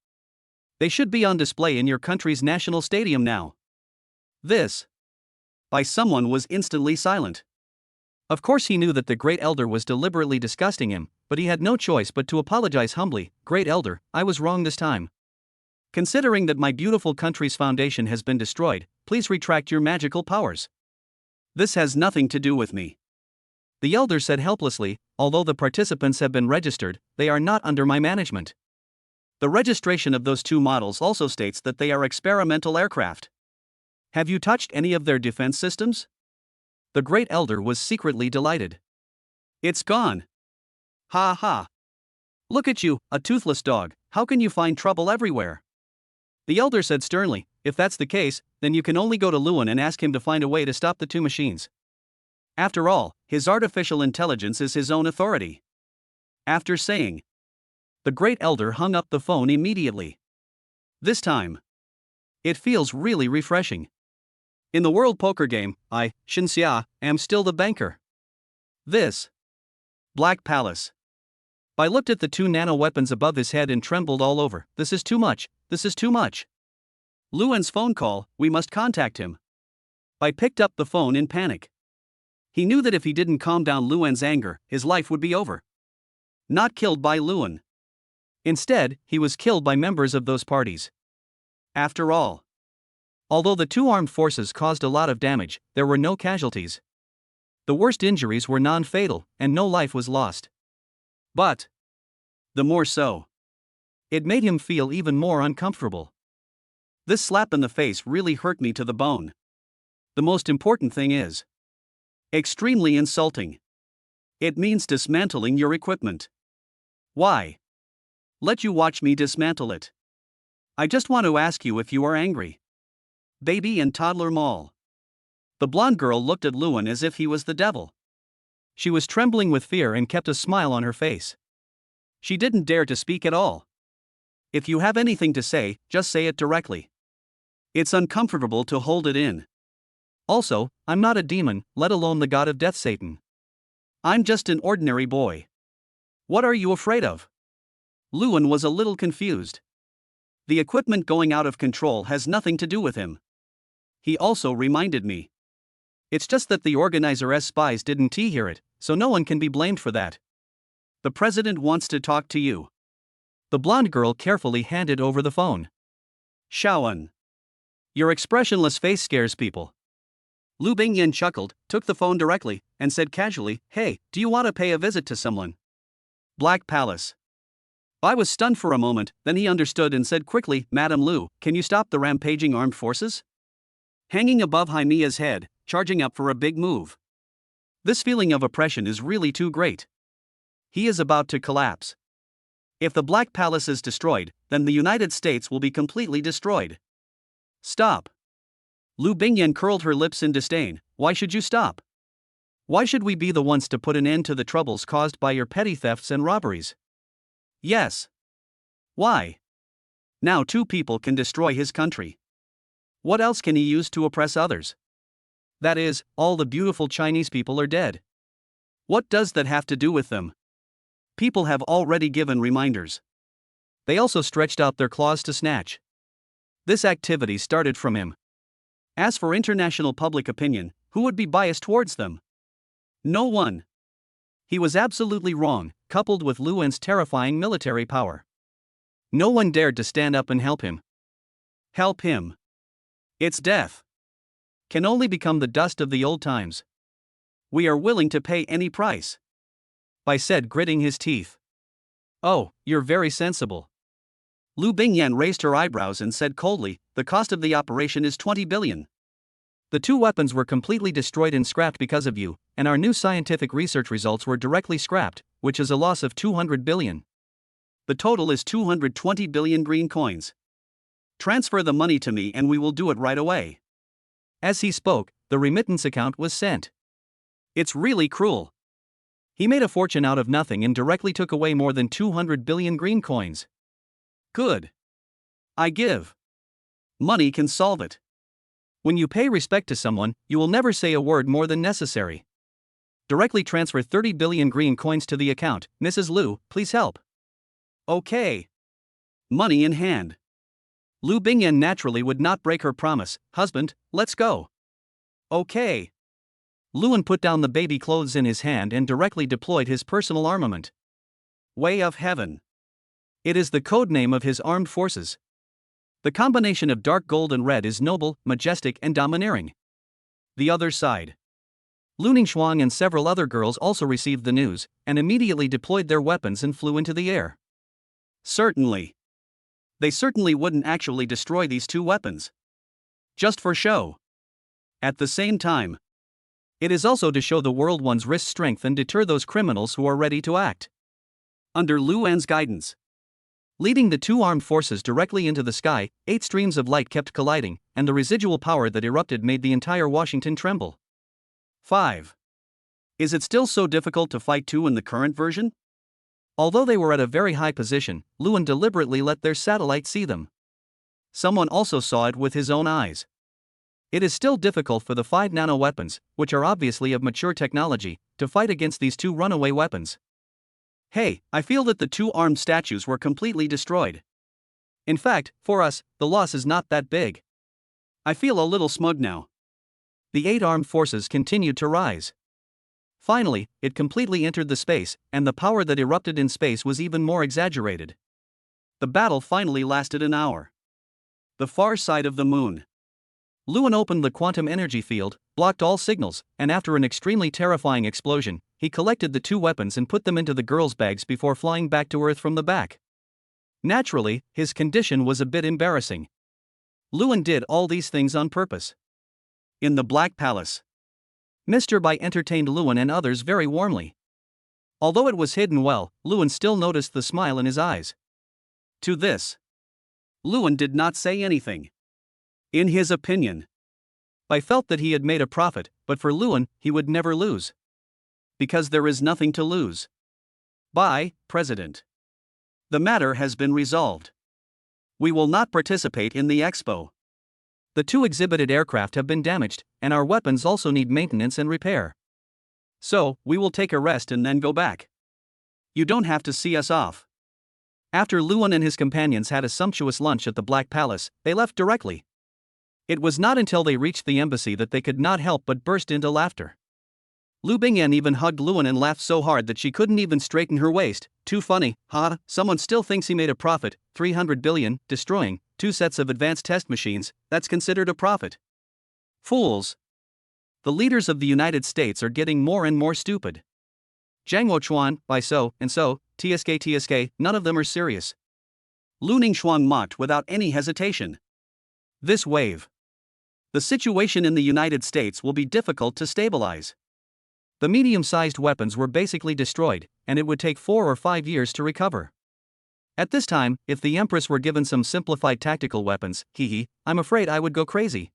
They should be on display in your country's national stadium now. This. By someone was instantly silent. Of course he knew that the Great Elder was deliberately disgusting him, but he had no choice but to apologize humbly. Great Elder, I was wrong this time. Considering that my beautiful country's foundation has been destroyed, please retract your magical powers. This has nothing to do with me. The elder said helplessly, although the participants have been registered, they are not under my management. The registration of those two models also states that they are experimental aircraft. Have you touched any of their defense systems? The Great Elder was secretly delighted. It's gone. Ha ha. Look at you, a toothless dog, how can you find trouble everywhere? The elder said sternly, if that's the case, then you can only go to Lewin and ask him to find a way to stop the two machines. After all, his artificial intelligence is his own authority. After saying, the Great Elder hung up the phone immediately. This time, it feels really refreshing. In the world poker game, I, Xinxia, am still the banker. This. Black Palace. I looked at the two nano weapons above his head and trembled all over. This is too much, this is too much. Luan's phone call, we must contact him. I picked up the phone in panic. He knew that if he didn't calm down Luan's anger, his life would be over. Not killed by Luan. Instead, he was killed by members of those parties. After all. Although the two armed forces caused a lot of damage, there were no casualties. The worst injuries were non-fatal, and no life was lost. But the more so, it made him feel even more uncomfortable. This slap in the face really hurt me to the bone. The most important thing is extremely insulting. It means dismantling your equipment. Why? Let you watch me dismantle it. I just want to ask you if you are angry. Baby and toddler Mall. The blonde girl looked at Luan as if he was the devil. She was trembling with fear and kept a smile on her face. She didn't dare to speak at all. If you have anything to say, just say it directly. It's uncomfortable to hold it in. Also, I'm not a demon, let alone the god of death Satan. I'm just an ordinary boy. What are you afraid of? Luan was a little confused. The equipment going out of control has nothing to do with him. He also reminded me. It's just that the organizer's spies didn't hear it, so no one can be blamed for that. The president wants to talk to you. The blonde girl carefully handed over the phone. Shaoan. Your expressionless face scares people. Lu Bingyan chuckled, took the phone directly, and said casually, Hey, do you want to pay a visit to someone? Black Palace. I was stunned for a moment, then he understood and said quickly, Madam Lu, can you stop the rampaging armed forces? Hanging above Haimia's head, charging up for a big move. This feeling of oppression is really too great. He is about to collapse. If the Black Palace is destroyed, then the United States will be completely destroyed. Stop. Lu Bingyan curled her lips in disdain. Why should you stop? Why should we be the ones to put an end to the troubles caused by your petty thefts and robberies? Yes. Why? Now two people can destroy his country. What else can he use to oppress others? That is, all the beautiful Chinese people are dead. What does that have to do with them? People have already given reminders. They also stretched out their claws to snatch. This activity started from him. As for international public opinion, who would be biased towards them? No one. He was absolutely wrong, coupled with Luan's terrifying military power. No one dared to stand up and help him. Help him. Its death can only become the dust of the old times. We are willing to pay any price. Bai said, gritting his teeth. Oh, you're very sensible. Lu Bingyan raised her eyebrows and said coldly, the cost of the operation is 20 billion. The two weapons were completely destroyed and scrapped because of you, and our new scientific research results were directly scrapped, which is a loss of 200 billion. The total is 220 billion green coins. Transfer the money to me and we will do it right away. As he spoke, the remittance account was sent. It's really cruel. He made a fortune out of nothing and directly took away more than 200 billion green coins. Good. I give. Money can solve it. When you pay respect to someone, you will never say a word more than necessary. Directly transfer 30 billion green coins to the account. Mrs. Lu, please help. Okay. Money in hand. Lu Bingyan naturally would not break her promise. Husband, let's go. Okay. Luan put down the baby clothes in his hand and directly deployed his personal armament. Way of Heaven. It is the code name of his armed forces. The combination of dark gold and red is noble, majestic, and domineering. The other side. Lu Ningxuang and several other girls also received the news, and immediately deployed their weapons and flew into the air. Certainly. They certainly wouldn't actually destroy these two weapons. Just for show. At the same time, it is also to show the world one's wrist strength and deter those criminals who are ready to act. Under Luan's guidance, leading the two armed forces directly into the sky, 8 streams of light kept colliding, and the residual power that erupted made the entire Washington tremble. 5. Is it still so difficult to fight two in the current version? Although they were at a very high position, Luan deliberately let their satellite see them. someone also saw it with his own eyes. It is still difficult for the 5 nano-weapons, which are obviously of mature technology, to fight against these 2 runaway weapons. Hey, I feel that the 2 armed statues were completely destroyed. In fact, for us, the loss is not that big. I feel a little smug now. The 8 armed forces continued to rise. Finally, it completely entered the space, and the power that erupted in space was even more exaggerated. The battle finally lasted an hour. The far side of the moon. Lewin opened the quantum energy field, blocked all signals, and after an extremely terrifying explosion, he collected the 2 weapons and put them into the girls' bags before flying back to Earth from the back. Naturally, his condition was a bit embarrassing. Lewin did all these things on purpose. In the Black Palace, Mr. Bai entertained Lewin and others very warmly. Although it was hidden well, Lewin still noticed the smile in his eyes. To this, Lewin did not say anything. In his opinion, Bai felt that he had made a profit, but for Lewin, he would never lose. Because there is nothing to lose. Bai, President. The matter has been resolved. We will not participate in the expo. The 2 exhibited aircraft have been damaged, and our weapons also need maintenance and repair. So, we will take a rest and then go back. You don't have to see us off. After Lewin and his companions had a sumptuous lunch at the Black Palace, they left directly. It was not until they reached the embassy that they could not help but burst into laughter. Lu Bingyan even hugged Lewin and laughed so hard that she couldn't even straighten her waist. Too funny, huh? Someone still thinks he made a profit. 300 billion, destroying 2 sets of advanced test machines, that's considered a profit. Fools. The leaders of the United States are getting more and more stupid. Zhang Wochuan, Bai So, and So, TSK, none of them are serious. Lu Ningxuan mocked without any hesitation. This wave. The situation in the United States will be difficult to stabilize. The medium-sized weapons were basically destroyed, and it would take 4 or 5 years to recover. At this time, if the Empress were given some simplified tactical weapons, I'm afraid I would go crazy.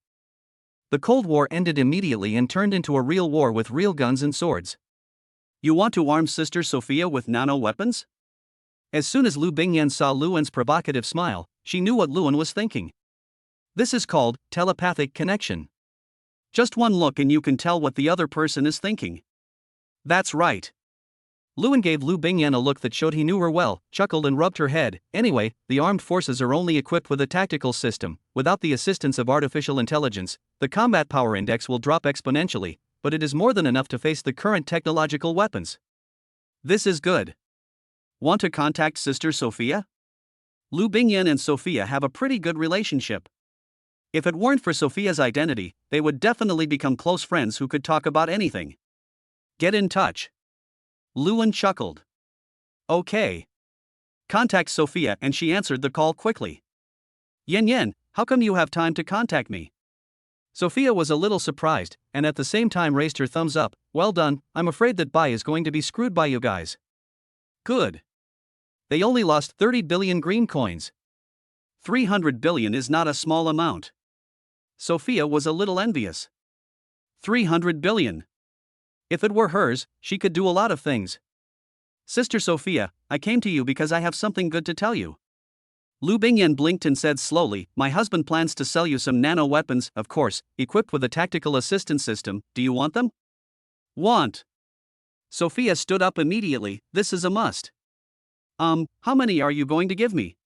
The Cold War ended immediately and turned into a real war with real guns and swords. You want to arm Sister Sophia with nano-weapons? As soon as Lu Bingyan saw Lewin's provocative smile, she knew what Lewin was thinking. This is called telepathic connection. Just one look and you can tell what the other person is thinking. That's right. Lewin gave Lu Bingyan a look that showed he knew her well, chuckled and rubbed her head. Anyway, the armed forces are only equipped with a tactical system. Without the assistance of artificial intelligence, the combat power index will drop exponentially, but it is more than enough to face the current technological weapons. This is good. Want to contact Sister Sophia? Lu Bingyan and Sophia have a pretty good relationship. If it weren't for Sophia's identity, they would definitely become close friends who could talk about anything. Get in touch. Lewin chuckled. Okay. Contact Sophia, and she answered the call quickly. Yen, how come you have time to contact me? Sophia was a little surprised, and at the same time raised her thumbs up. Well done, I'm afraid that Bai is going to be screwed by you guys. Good. They only lost 30 billion green coins. 300 billion is not a small amount. Sophia was a little envious. 300 billion. If it were hers, she could do a lot of things. Sister Sophia, I came to you because I have something good to tell you. Lu Bingyan blinked and said slowly, my husband plans to sell you some nano-weapons, of course, equipped with a tactical assistance system. Do you want them? Want. Sophia stood up immediately. This is a must. How many are you going to give me?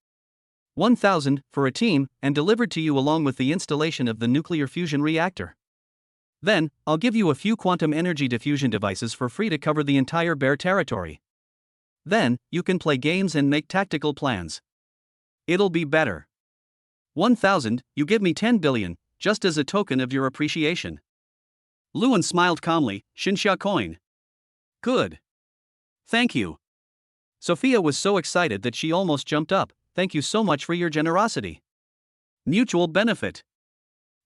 1,000, for a team, and delivered to you along with the installation of the nuclear fusion reactor. Then, I'll give you a few quantum energy diffusion devices for free to cover the entire Bear territory. Then, you can play games and make tactical plans. It'll be better. 1,000, you give me 10 billion, just as a token of your appreciation. Lewin smiled calmly, Xinxia coin. Good. Thank you. Sophia was so excited that she almost jumped up. Thank you so much for your generosity. Mutual benefit.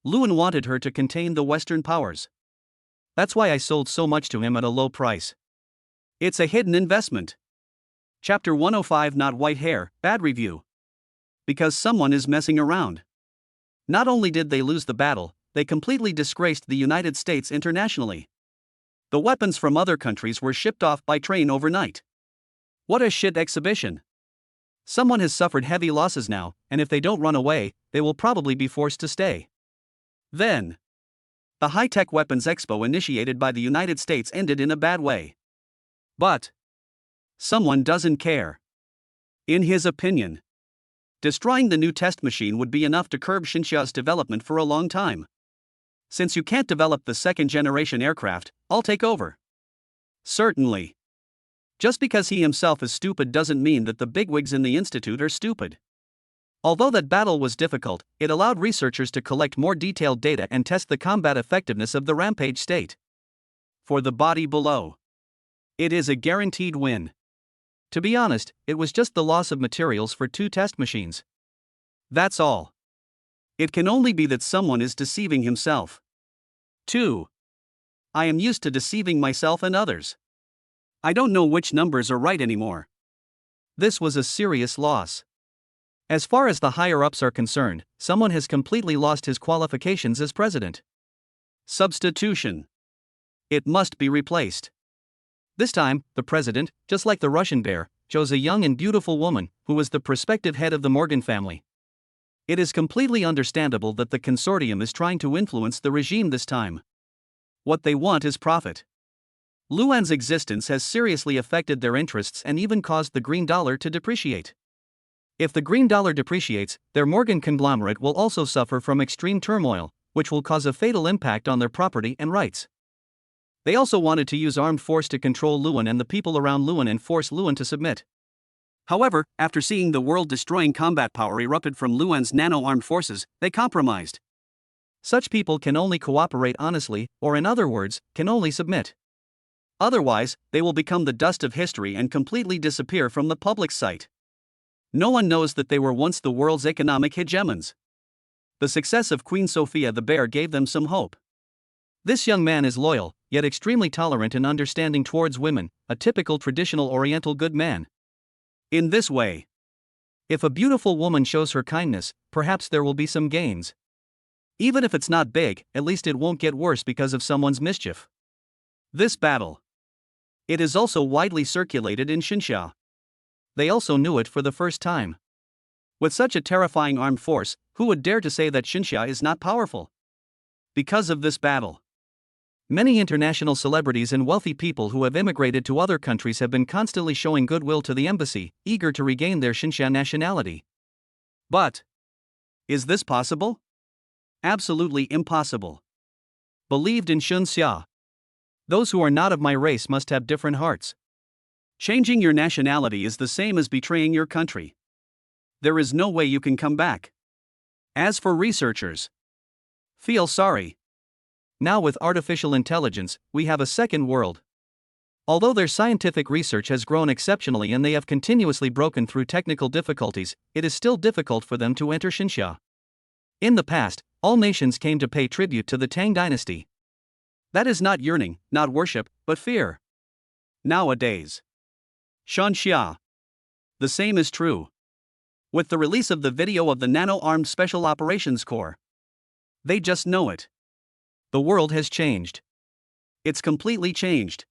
Lewin wanted her to contain the Western powers. That's why I sold so much to him at a low price. It's a hidden investment. Chapter 105 Not white hair, bad review. Because someone is messing around. Not only did they lose the battle, they completely disgraced the United States internationally. The weapons from other countries were shipped off by train overnight. What a shit exhibition. Someone has suffered heavy losses now, and if they don't run away, they will probably be forced to stay. Then, the high-tech weapons expo initiated by the United States ended in a bad way. But someone doesn't care. In his opinion, destroying the new test machine would be enough to curb Xinxia's development for a long time. Since you can't develop the second-generation aircraft, I'll take over. Certainly. Just because he himself is stupid doesn't mean that the bigwigs in the institute are stupid. Although that battle was difficult, it allowed researchers to collect more detailed data and test the combat effectiveness of the rampage state. For the body below, it is a guaranteed win. To be honest, it was just the loss of materials for 2 test machines. That's all. It can only be that someone is deceiving himself. 2. I am used to deceiving myself and others. I don't know which numbers are right anymore. This was a serious loss. As far as the higher-ups are concerned, someone has completely lost his qualifications as president. Substitution. It must be replaced. This time, the president, just like the Russian bear, chose a young and beautiful woman, who was the prospective head of the Morgan family. It is completely understandable that the consortium is trying to influence the regime this time. What they want is profit. Luan's existence has seriously affected their interests and even caused the green dollar to depreciate. If the green dollar depreciates, their Morgan conglomerate will also suffer from extreme turmoil, which will cause a fatal impact on their property and rights. They also wanted to use armed force to control Luan and the people around Luan and force Luan to submit. However, after seeing the world-destroying combat power erupted from Luan's nano-armed forces, they compromised. Such people can only cooperate honestly, or in other words, can only submit. Otherwise, they will become the dust of history and completely disappear from the public sight. No one knows that they were once the world's economic hegemons. The success of Queen Sophia the Bear gave them some hope. This young man is loyal, yet extremely tolerant and understanding towards women, a typical traditional Oriental good man. In this way, if a beautiful woman shows her kindness, perhaps there will be some gains. Even if it's not big, at least it won't get worse because of someone's mischief. This battle. It is also widely circulated in Xinxia. They also knew it for the first time. With such a terrifying armed force, who would dare to say that Xinxia is not powerful? Because of this battle, many international celebrities and wealthy people who have immigrated to other countries have been constantly showing goodwill to the embassy, eager to regain their Xinxia nationality. But is this possible? Absolutely impossible. Believed in Xinxia. Those who are not of my race must have different hearts. Changing your nationality is the same as betraying your country. There is no way you can come back. As for researchers, feel sorry. Now with artificial intelligence, we have a second world. Although their scientific research has grown exceptionally and they have continuously broken through technical difficulties, it is still difficult for them to enter Xinxia. In the past, all nations came to pay tribute to the Tang dynasty. That is not yearning, not worship, but fear. Nowadays, Xinxia. The same is true. With the release of the video of the Nano-Armed Special Operations Corps, they just know it. The world has changed. It's completely changed.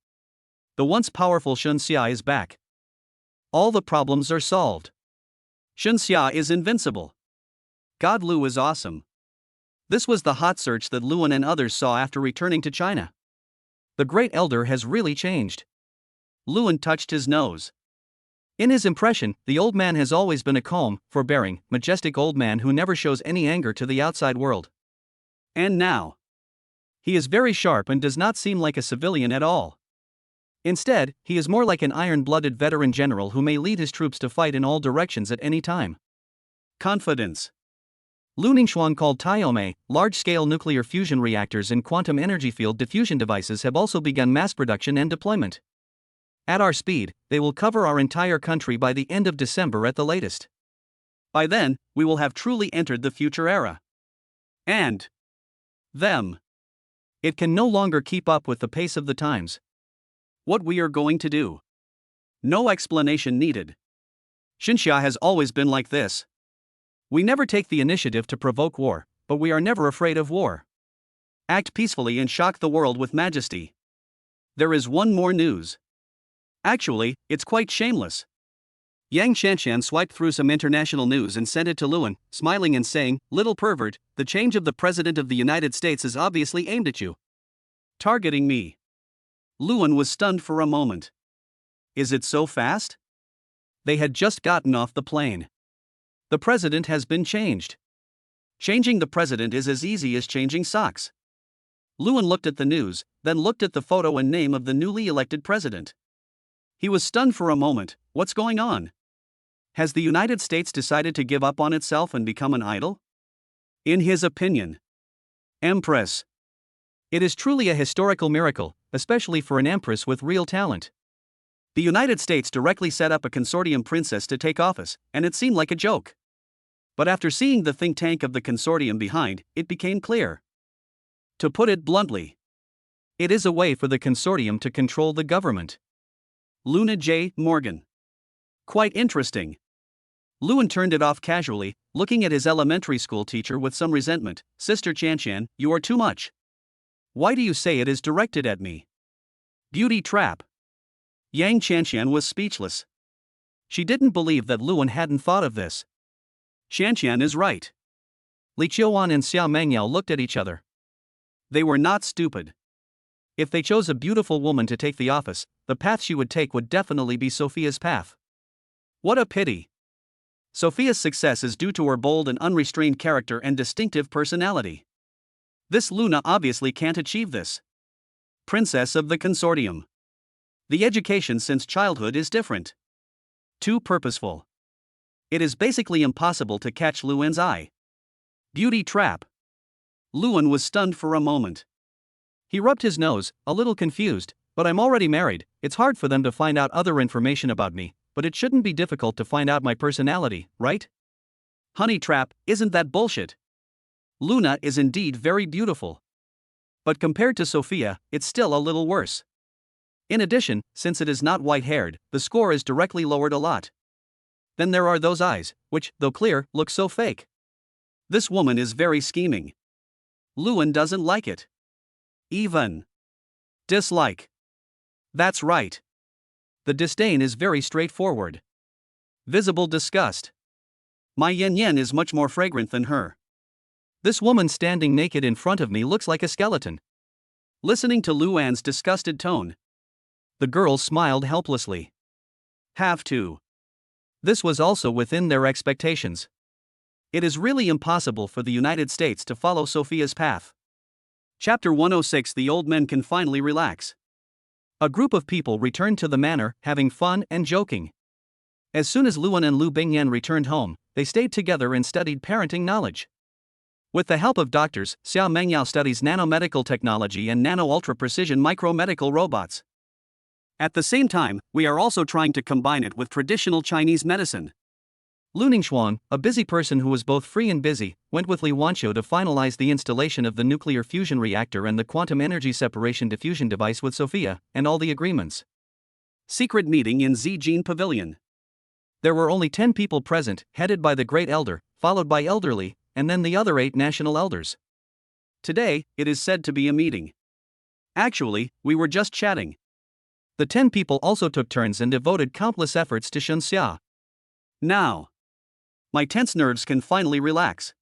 The once powerful Xinxia is back. All the problems are solved. Xinxia is invincible. God Lu is awesome. This was the hot search that Luan and others saw after returning to China. The Great Elder has really changed. Luan touched his nose. In his impression, the old man has always been a calm, forbearing, majestic old man who never shows any anger to the outside world. And now, he is very sharp and does not seem like a civilian at all. Instead, he is more like an iron-blooded veteran general who may lead his troops to fight in all directions at any time. Confidence. Lu Ningxuan called Taiyome, large-scale nuclear fusion reactors and quantum energy field diffusion devices have also begun mass production and deployment. At our speed, they will cover our entire country by the end of December at the latest. By then, we will have truly entered the future era. And them. It can no longer keep up with the pace of the times. What we are going to do? No explanation needed. Xinxia has always been like this. We never take the initiative to provoke war, but we are never afraid of war. Act peacefully and shock the world with majesty. There is one more news. Actually, it's quite shameless. Yang Shanshan swiped through some international news and sent it to Luan, smiling and saying, "Little pervert, the change of the President of the United States is obviously aimed at you. Targeting me." Luan was stunned for a moment. Is it so fast? They had just gotten off the plane. The president has been changed. Changing the president is as easy as changing socks. Luan looked at the news, then looked at the photo and name of the newly elected president. He was stunned for a moment. What's going on? Has the United States decided to give up on itself and become an idol? In his opinion, Empress. It is truly a historical miracle, especially for an empress with real talent. The United States directly set up a consortium princess to take office, and it seemed like a joke. But after seeing the think tank of the consortium behind, it became clear. To put it bluntly, it is a way for the consortium to control the government. Luna J. Morgan. Quite interesting. Luan turned it off casually, looking at his elementary school teacher with some resentment. "Sister Chanshan, you are too much. Why do you say it is directed at me? Beauty trap." Yang Chanshan was speechless. She didn't believe that Luan hadn't thought of this. Shanshan is right. Li Qiuan and Xiao Mengyao looked at each other. They were not stupid. If they chose a beautiful woman to take the office, the path she would take would definitely be Sophia's path. What a pity. Sophia's success is due to her bold and unrestrained character and distinctive personality. This Luna obviously can't achieve this. Princess of the consortium. The education since childhood is different. Too purposeful. It is basically impossible to catch Luan's eye. Beauty trap. Luan was stunned for a moment. He rubbed his nose, a little confused. "But I'm already married, it's hard for them to find out other information about me, but it shouldn't be difficult to find out my personality, right?" Honey trap, isn't that bullshit? Luna is indeed very beautiful. But compared to Sophia, it's still a little worse. In addition, since it is not white-haired, the score is directly lowered a lot. Then there are those eyes, which, though clear, look so fake. This woman is very scheming. Luan doesn't like it. Even dislike. That's right. The disdain is very straightforward. Visible disgust. My yen is much more fragrant than her. This woman standing naked in front of me looks like a skeleton. Listening to Luan's disgusted tone, the girls smiled helplessly. Have to. This was also within their expectations. It is really impossible for the United States to follow Sophia's path. Chapter 106. The old men can finally relax. A group of people returned to the manor, having fun and joking. As soon as Luan and Lu Bingyan returned home, they stayed together and studied parenting knowledge. With the help of doctors, Xiao Mengyao studies nanomedical technology and nano-ultra-precision micro-medical robots. At the same time, we are also trying to combine it with traditional Chinese medicine. Lu Ningxuan, a busy person who was both free and busy, went with Li Wanqiu to finalize the installation of the nuclear fusion reactor and the quantum energy separation diffusion device with Sophia, and all the agreements. Secret meeting in Zijin Pavilion. There were only 10 people present, headed by the Great Elder, followed by Elderly, and then the other 8 national elders. Today, it is said to be a meeting. Actually, we were just chatting. The 10 people also took turns and devoted countless efforts to Shun Xia. Now, my tense nerves can finally relax.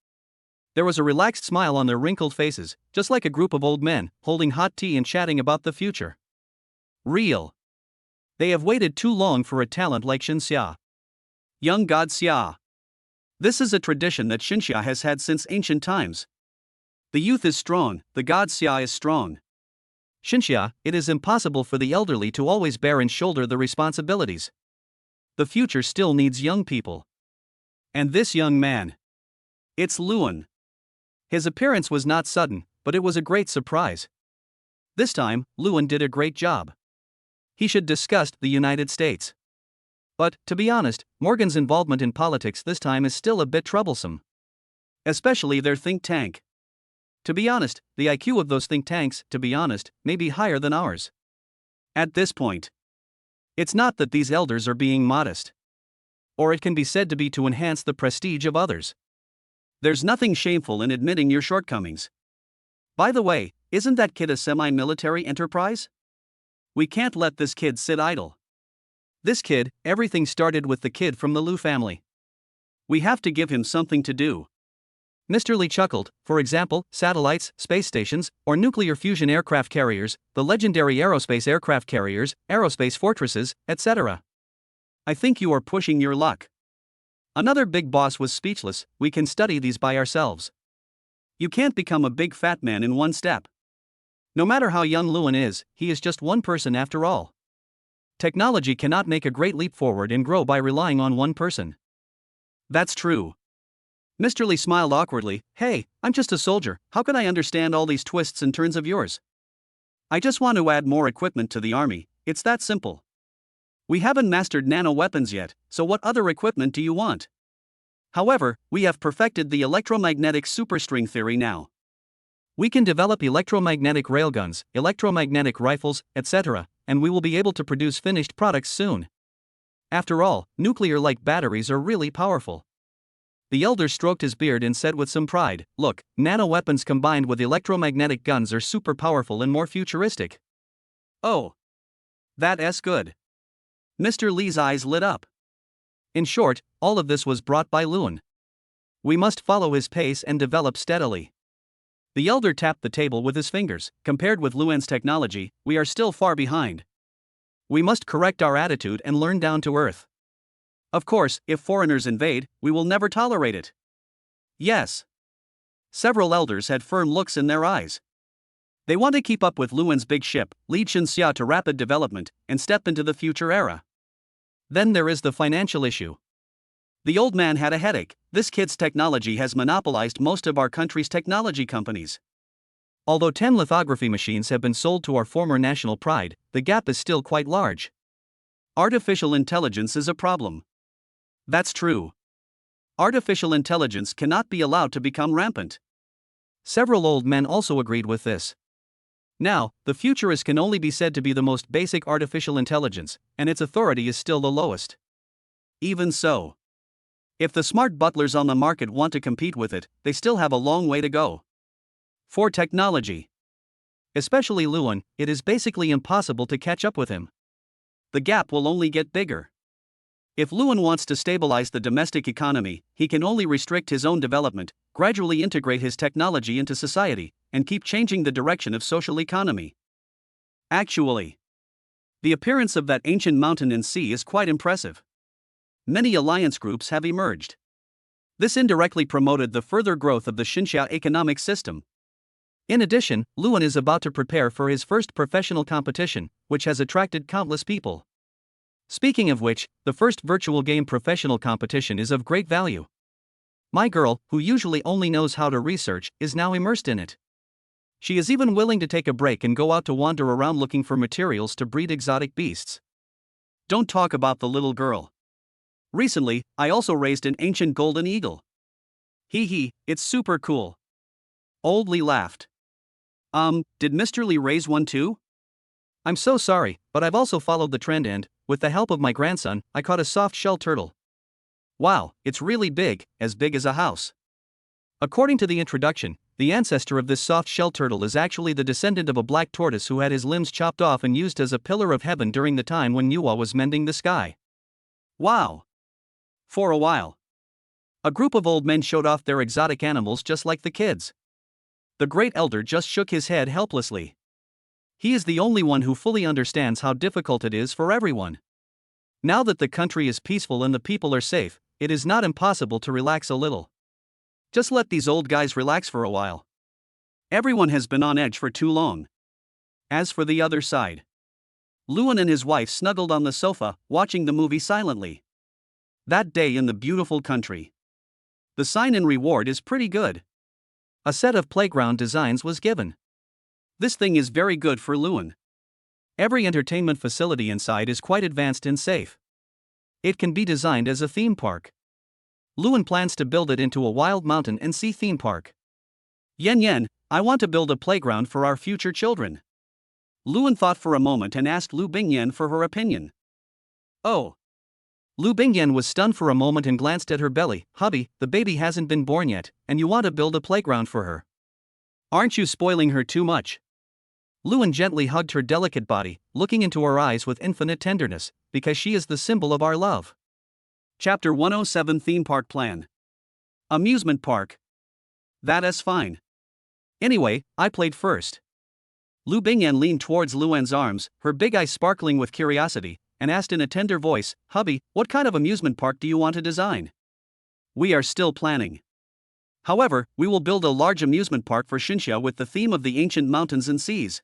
There was a relaxed smile on their wrinkled faces, just like a group of old men, holding hot tea and chatting about the future. Real. They have waited too long for a talent like Shun Xia. Young God Xia. This is a tradition that Shun Xia has had since ancient times. The youth is strong, the God Xia is strong. Shun Xia, it is impossible for the elderly to always bear and shoulder the responsibilities. The future still needs young people. And this young man. It's Luan. His appearance was not sudden, but it was a great surprise. This time, Luan did a great job. He should discuss the United States. But, to be honest, Morgan's involvement in politics this time is still a bit troublesome. Especially their think tank. To be honest, the IQ of those think tanks, to be honest, may be higher than ours. At this point, it's not that these elders are being modest. Or it can be said to be to enhance the prestige of others. There's nothing shameful in admitting your shortcomings. By the way, isn't that kid a semi-military enterprise? We can't let this kid sit idle. This kid, everything started with the kid from the Lu family. We have to give him something to do. Mr. Lee chuckled, for example, satellites, space stations, or nuclear fusion aircraft carriers, the legendary aerospace aircraft carriers, aerospace fortresses, etc. I think you are pushing your luck. Another big boss was speechless. We can study these by ourselves. You can't become a big fat man in one step. No matter how young Lewin is, he is just one person after all. Technology cannot make a great leap forward and grow by relying on one person. That's true. Mr. Lee smiled awkwardly. Hey, I'm just a soldier, how can I understand all these twists and turns of yours? I just want to add more equipment to the army, it's that simple. We haven't mastered nano-weapons yet, so what other equipment do you want? However, we have perfected the electromagnetic superstring theory now. We can develop electromagnetic railguns, electromagnetic rifles, etc., and we will be able to produce finished products soon. After all, nuclear-like batteries are really powerful. The elder stroked his beard and said with some pride, look, nano-weapons combined with electromagnetic guns are super powerful and more futuristic. Oh. That's good. Mr. Lee's eyes lit up. In short, all of this was brought by Lewin. We must follow his pace and develop steadily. The elder tapped the table with his fingers. Compared with Lewin's technology, we are still far behind. We must correct our attitude and learn down to earth. Of course, if foreigners invade, we will never tolerate it. Yes. Several elders had firm looks in their eyes. They want to keep up with Lewin's big ship, lead Xinxia to rapid development, and step into the future era. Then there is the financial issue. The old man had a headache. This kid's technology has monopolized most of our country's technology companies. Although 10 lithography machines have been sold to our former national pride, the gap is still quite large. Artificial intelligence is a problem. That's true. Artificial intelligence cannot be allowed to become rampant. Several old men also agreed with this. Now, the futurist can only be said to be the most basic artificial intelligence, and its authority is still the lowest. Even so, if the smart butlers on the market want to compete with it, they still have a long way to go. For technology, especially Lewin, it is basically impossible to catch up with him. The gap will only get bigger. If Lewin wants to stabilize the domestic economy, he can only restrict his own development, gradually integrate his technology into society, and keep changing the direction of social economy. Actually, the appearance of that ancient mountain and sea is quite impressive. Many alliance groups have emerged. This indirectly promoted the further growth of the Xinxia economic system. In addition, Lewin is about to prepare for his first professional competition, which has attracted countless people. Speaking of which, the first virtual game professional competition is of great value. My girl, who usually only knows how to research, is now immersed in it. She is even willing to take a break and go out to wander around looking for materials to breed exotic beasts. Don't talk about the little girl. Recently, I also raised an ancient golden eagle. Hee, it's super cool. Old Lee laughed. Did Mr. Lee raise one too? I'm so sorry, but I've also followed the trend and, with the help of my grandson, I caught a soft-shell turtle. Wow, it's really big as a house. According to the introduction, the ancestor of this soft-shell turtle is actually the descendant of a black tortoise who had his limbs chopped off and used as a pillar of heaven during the time when Nuwa was mending the sky. Wow. For a while, a group of old men showed off their exotic animals just like the kids. The great elder just shook his head helplessly. He is the only one who fully understands how difficult it is for everyone. Now that the country is peaceful and the people are safe, it is not impossible to relax a little. Just let these old guys relax for a while. Everyone has been on edge for too long. As for the other side, Lewin and his wife snuggled on the sofa, watching the movie silently. That day in the beautiful country. The sign-in reward is pretty good. A set of playground designs was given. This thing is very good for Lewin. Every entertainment facility inside is quite advanced and safe. It can be designed as a theme park. Lewin plans to build it into a wild mountain and sea theme park. Yen, I want to build a playground for our future children. Lewin thought for a moment and asked Lu Bingyan for her opinion. Oh. Lu Bingyan was stunned for a moment and glanced at her belly. Hubby, the baby hasn't been born yet, and you want to build a playground for her. Aren't you spoiling her too much? Luan gently hugged her delicate body, looking into her eyes with infinite tenderness, because she is the symbol of our love. Chapter 107 Theme Park Plan. Amusement park. That's fine. Anyway, I played first. Lu Bingyan leaned towards Luan's arms, her big eyes sparkling with curiosity, and asked in a tender voice, "Hubby, what kind of amusement park do you want to design?" "We are still planning. However, we will build a large amusement park for Xinxia with the theme of the ancient mountains and seas.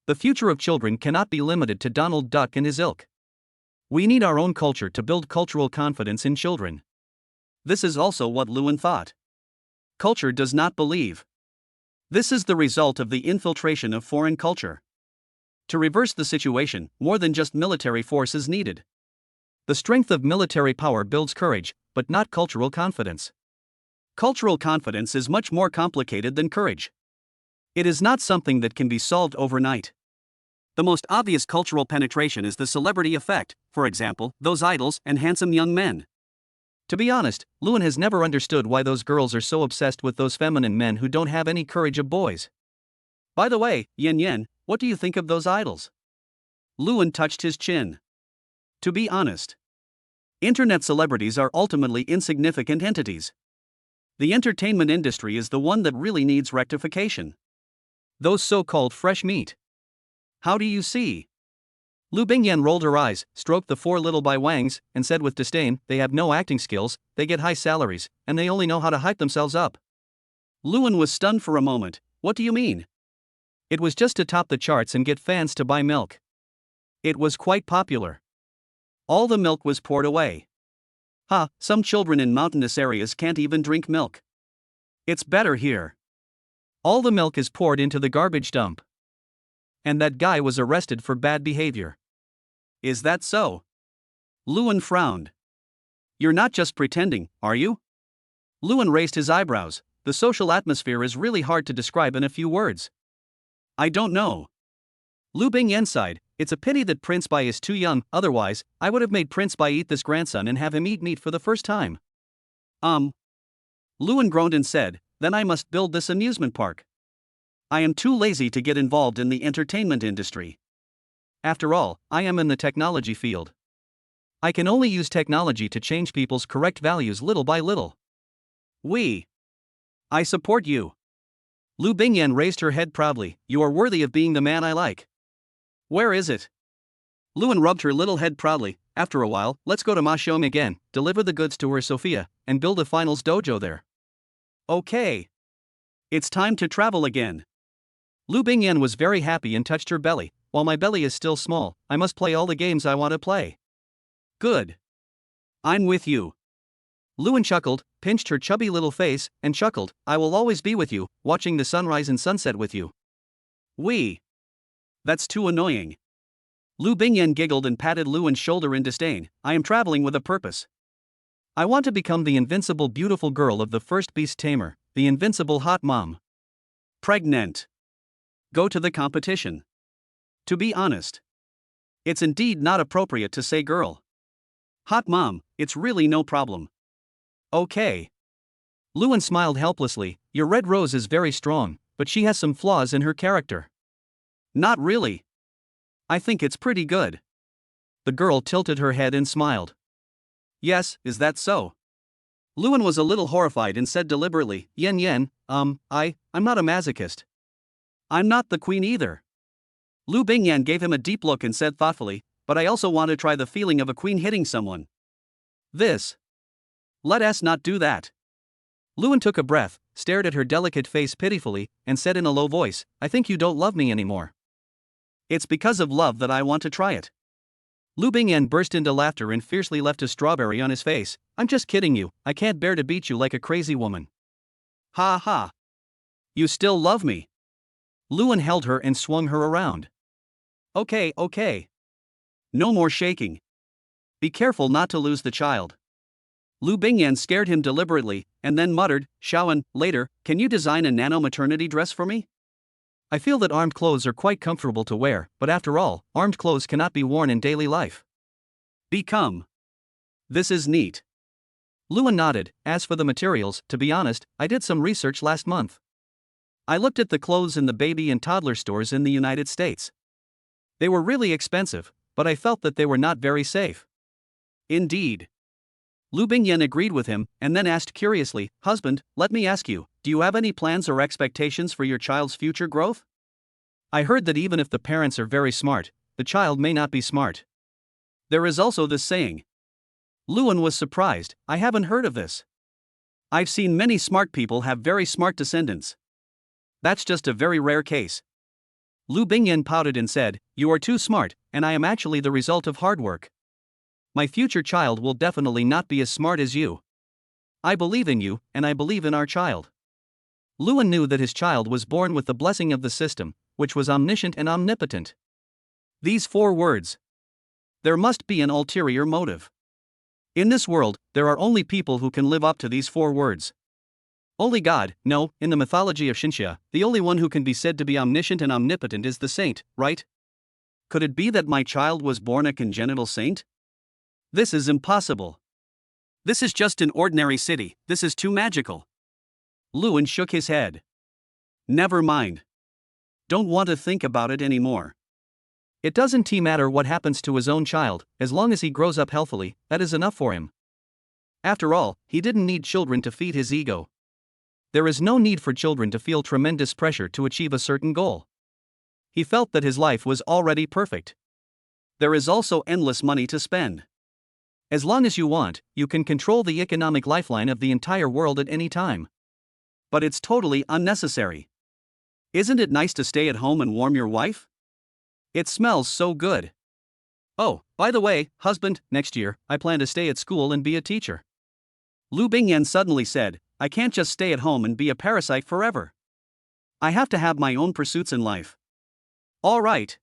The future of children cannot be limited to Donald Duck and his ilk. We need our own culture to build cultural confidence in children." This is also what Luan thought. Culture does not believe. This is the result of the infiltration of foreign culture. To reverse the situation, more than just military force is needed. The strength of military power builds courage, but not cultural confidence. Cultural confidence is much more complicated than courage. It is not something that can be solved overnight. The most obvious cultural penetration is the celebrity effect, for example, those idols and handsome young men. To be honest, Luan has never understood why those girls are so obsessed with those feminine men who don't have any courage of boys. By the way, Yen Yen, what do you think of those idols? Luan touched his chin. To be honest, internet celebrities are ultimately insignificant entities. The entertainment industry is the one that really needs rectification. Those so-called fresh meat. How do you see? Lu Bingyan rolled her eyes, stroked the four little bai wangs, and said with disdain, "They have no acting skills, they get high salaries, and they only know how to hype themselves up." Luan was stunned for a moment. "What do you mean?" "It was just to top the charts and get fans to buy milk. It was quite popular. All the milk was poured away. Some children in mountainous areas can't even drink milk. It's better here. All the milk is poured into the garbage dump. And that guy was arrested for bad behavior." "Is that so?" Luan frowned. "You're not just pretending, are you?" Luan raised his eyebrows. The social atmosphere is really hard to describe in a few words. "I don't know." Lu Bingyan sighed. "It's a pity that Prince Bai is too young, otherwise, I would have made Prince Bai eat this grandson and have him eat meat for the first time." Luan groaned and said, "Then I must build this amusement park. I am too lazy to get involved in the entertainment industry. After all, I am in the technology field. I can only use technology to change people's correct values little by little." I support you." Lu Bingyan raised her head proudly. "You are worthy of being the man I like." "Where is it?" Luan rubbed her little head proudly. "After a while, let's go to Ma Xiong again, deliver the goods to her Sophia, and build a finals dojo there." "Okay. It's time to travel again." Lu Bingyan was very happy and touched her belly. "While my belly is still small, I must play all the games I want to play." "Good. I'm with you." Luan chuckled, pinched her chubby little face, and chuckled, "I will always be with you, watching the sunrise and sunset with you." That's too annoying." Lu Bingyan giggled and patted Luan's shoulder in disdain. "I am traveling with a purpose. I want to become the invincible beautiful girl of the first beast tamer, the invincible hot mom. Pregnant. Go to the competition. To be honest, it's indeed not appropriate to say girl. Hot mom, it's really no problem." "Okay." Luan smiled helplessly. "Your red rose is very strong, but she has some flaws in her character." "Not really. I think it's pretty good." The girl tilted her head and smiled. "Yes, is that so?" Luan was a little horrified and said deliberately, "Yen Yen, I'm not a masochist. I'm not the queen either." Lu Bingyan gave him a deep look and said thoughtfully, "But I also want to try the feeling of a queen hitting someone. Let us not do that." Luan took a breath, stared at her delicate face pitifully, and said in a low voice, "I think you don't love me anymore." "It's because of love that I want to try it." Lu Bingyan burst into laughter and fiercely left a strawberry on his face. "I'm just kidding you, I can't bear to beat you like a crazy woman." "Ha ha. You still love me." Luan held her and swung her around. Okay. No more shaking. Be careful not to lose the child." Lu Bingyan scared him deliberately, and then muttered, "Shaoan, later, can you design a nano maternity dress for me? I feel that armed clothes are quite comfortable to wear, but after all, armed clothes cannot be worn in daily life." This is neat." Luan nodded. "As for the materials, to be honest, I did some research last month. I looked at the clothes in the baby and toddler stores in the United States. They were really expensive, but I felt that they were not very safe. Indeed. Lu Bingyan agreed with him, and then asked curiously, "Husband, let me ask you, do you have any plans or expectations for your child's future growth? I heard that even if the parents are very smart, the child may not be smart. There is also this saying." Luan was surprised. "I haven't heard of this. I've seen many smart people have very smart descendants. That's just a very rare case." Lu Bingyan pouted and said, "You are too smart, and I am actually the result of hard work. My future child will definitely not be as smart as you. I believe in you, and I believe in our child." Luan knew that his child was born with the blessing of the system, which was omniscient and omnipotent. These 4 words. There must be an ulterior motive. In this world, there are only people who can live up to these 4 words. Only God. No, in the mythology of Shinxia, the only one who can be said to be omniscient and omnipotent is the saint, right? Could it be that my child was born a congenital saint? This is impossible. This is just an ordinary city, this is too magical. Luan shook his head. Never mind. Don't want to think about it anymore. It doesn't matter what happens to his own child, as long as he grows up healthily, that is enough for him. After all, he didn't need children to feed his ego. There is no need for children to feel tremendous pressure to achieve a certain goal. He felt that his life was already perfect. There is also endless money to spend. As long as you want, you can control the economic lifeline of the entire world at any time. But it's totally unnecessary. Isn't it nice to stay at home and warm your wife? It smells so good. Oh, by the way, husband, next year, I plan to stay at school and be a teacher. Lu Bingyan suddenly said, "I can't just stay at home and be a parasite forever. I have to have my own pursuits in life." All right.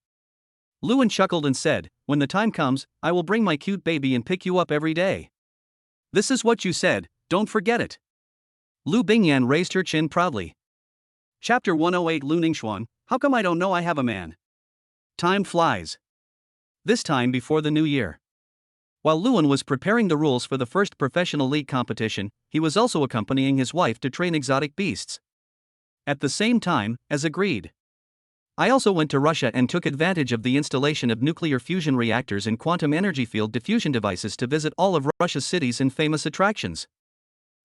Luan chuckled and said, "When the time comes, I will bring my cute baby and pick you up every day." This is what you said, don't forget it. Lu Bingyan raised her chin proudly. Chapter 108 Lu Ningxuan, how come I don't know I have a man? Time flies. This time before the new year. While Luan was preparing the rules for the first professional league competition, he was also accompanying his wife to train exotic beasts. At the same time, as agreed. I also went to Russia and took advantage of the installation of nuclear fusion reactors and quantum energy field diffusion devices to visit all of Russia's cities and famous attractions.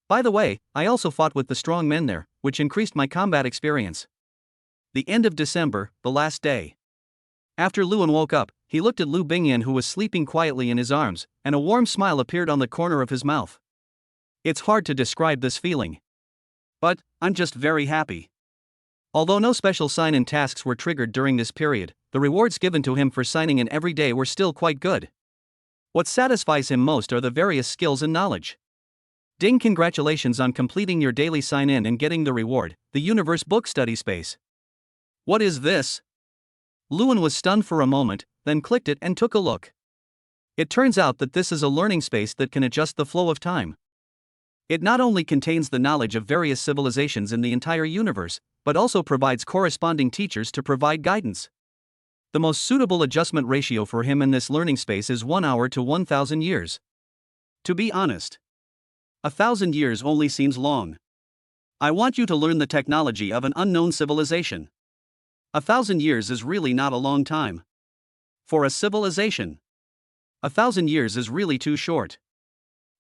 By the way, I also fought with the strong men there, which increased my combat experience. The end of December, the last day. After Luan woke up, he looked at Lu Bingyan, who was sleeping quietly in his arms, and a warm smile appeared on the corner of his mouth. It's hard to describe this feeling. But, I'm just very happy. Although no special sign-in tasks were triggered during this period, the rewards given to him for signing in every day were still quite good. What satisfies him most are the various skills and knowledge. Ding! Congratulations on completing your daily sign-in and getting the reward, the Universe Book Study Space. What is this? Luan was stunned for a moment, then clicked it and took a look. It turns out that this is a learning space that can adjust the flow of time. It not only contains the knowledge of various civilizations in the entire universe, but also provides corresponding teachers to provide guidance. The most suitable adjustment ratio for him in this learning space is 1 hour to 1,000 years. To be honest, 1,000 years only seems long. I want you to learn the technology of an unknown civilization. 1,000 years is really not a long time. For a civilization, 1,000 years is really too short.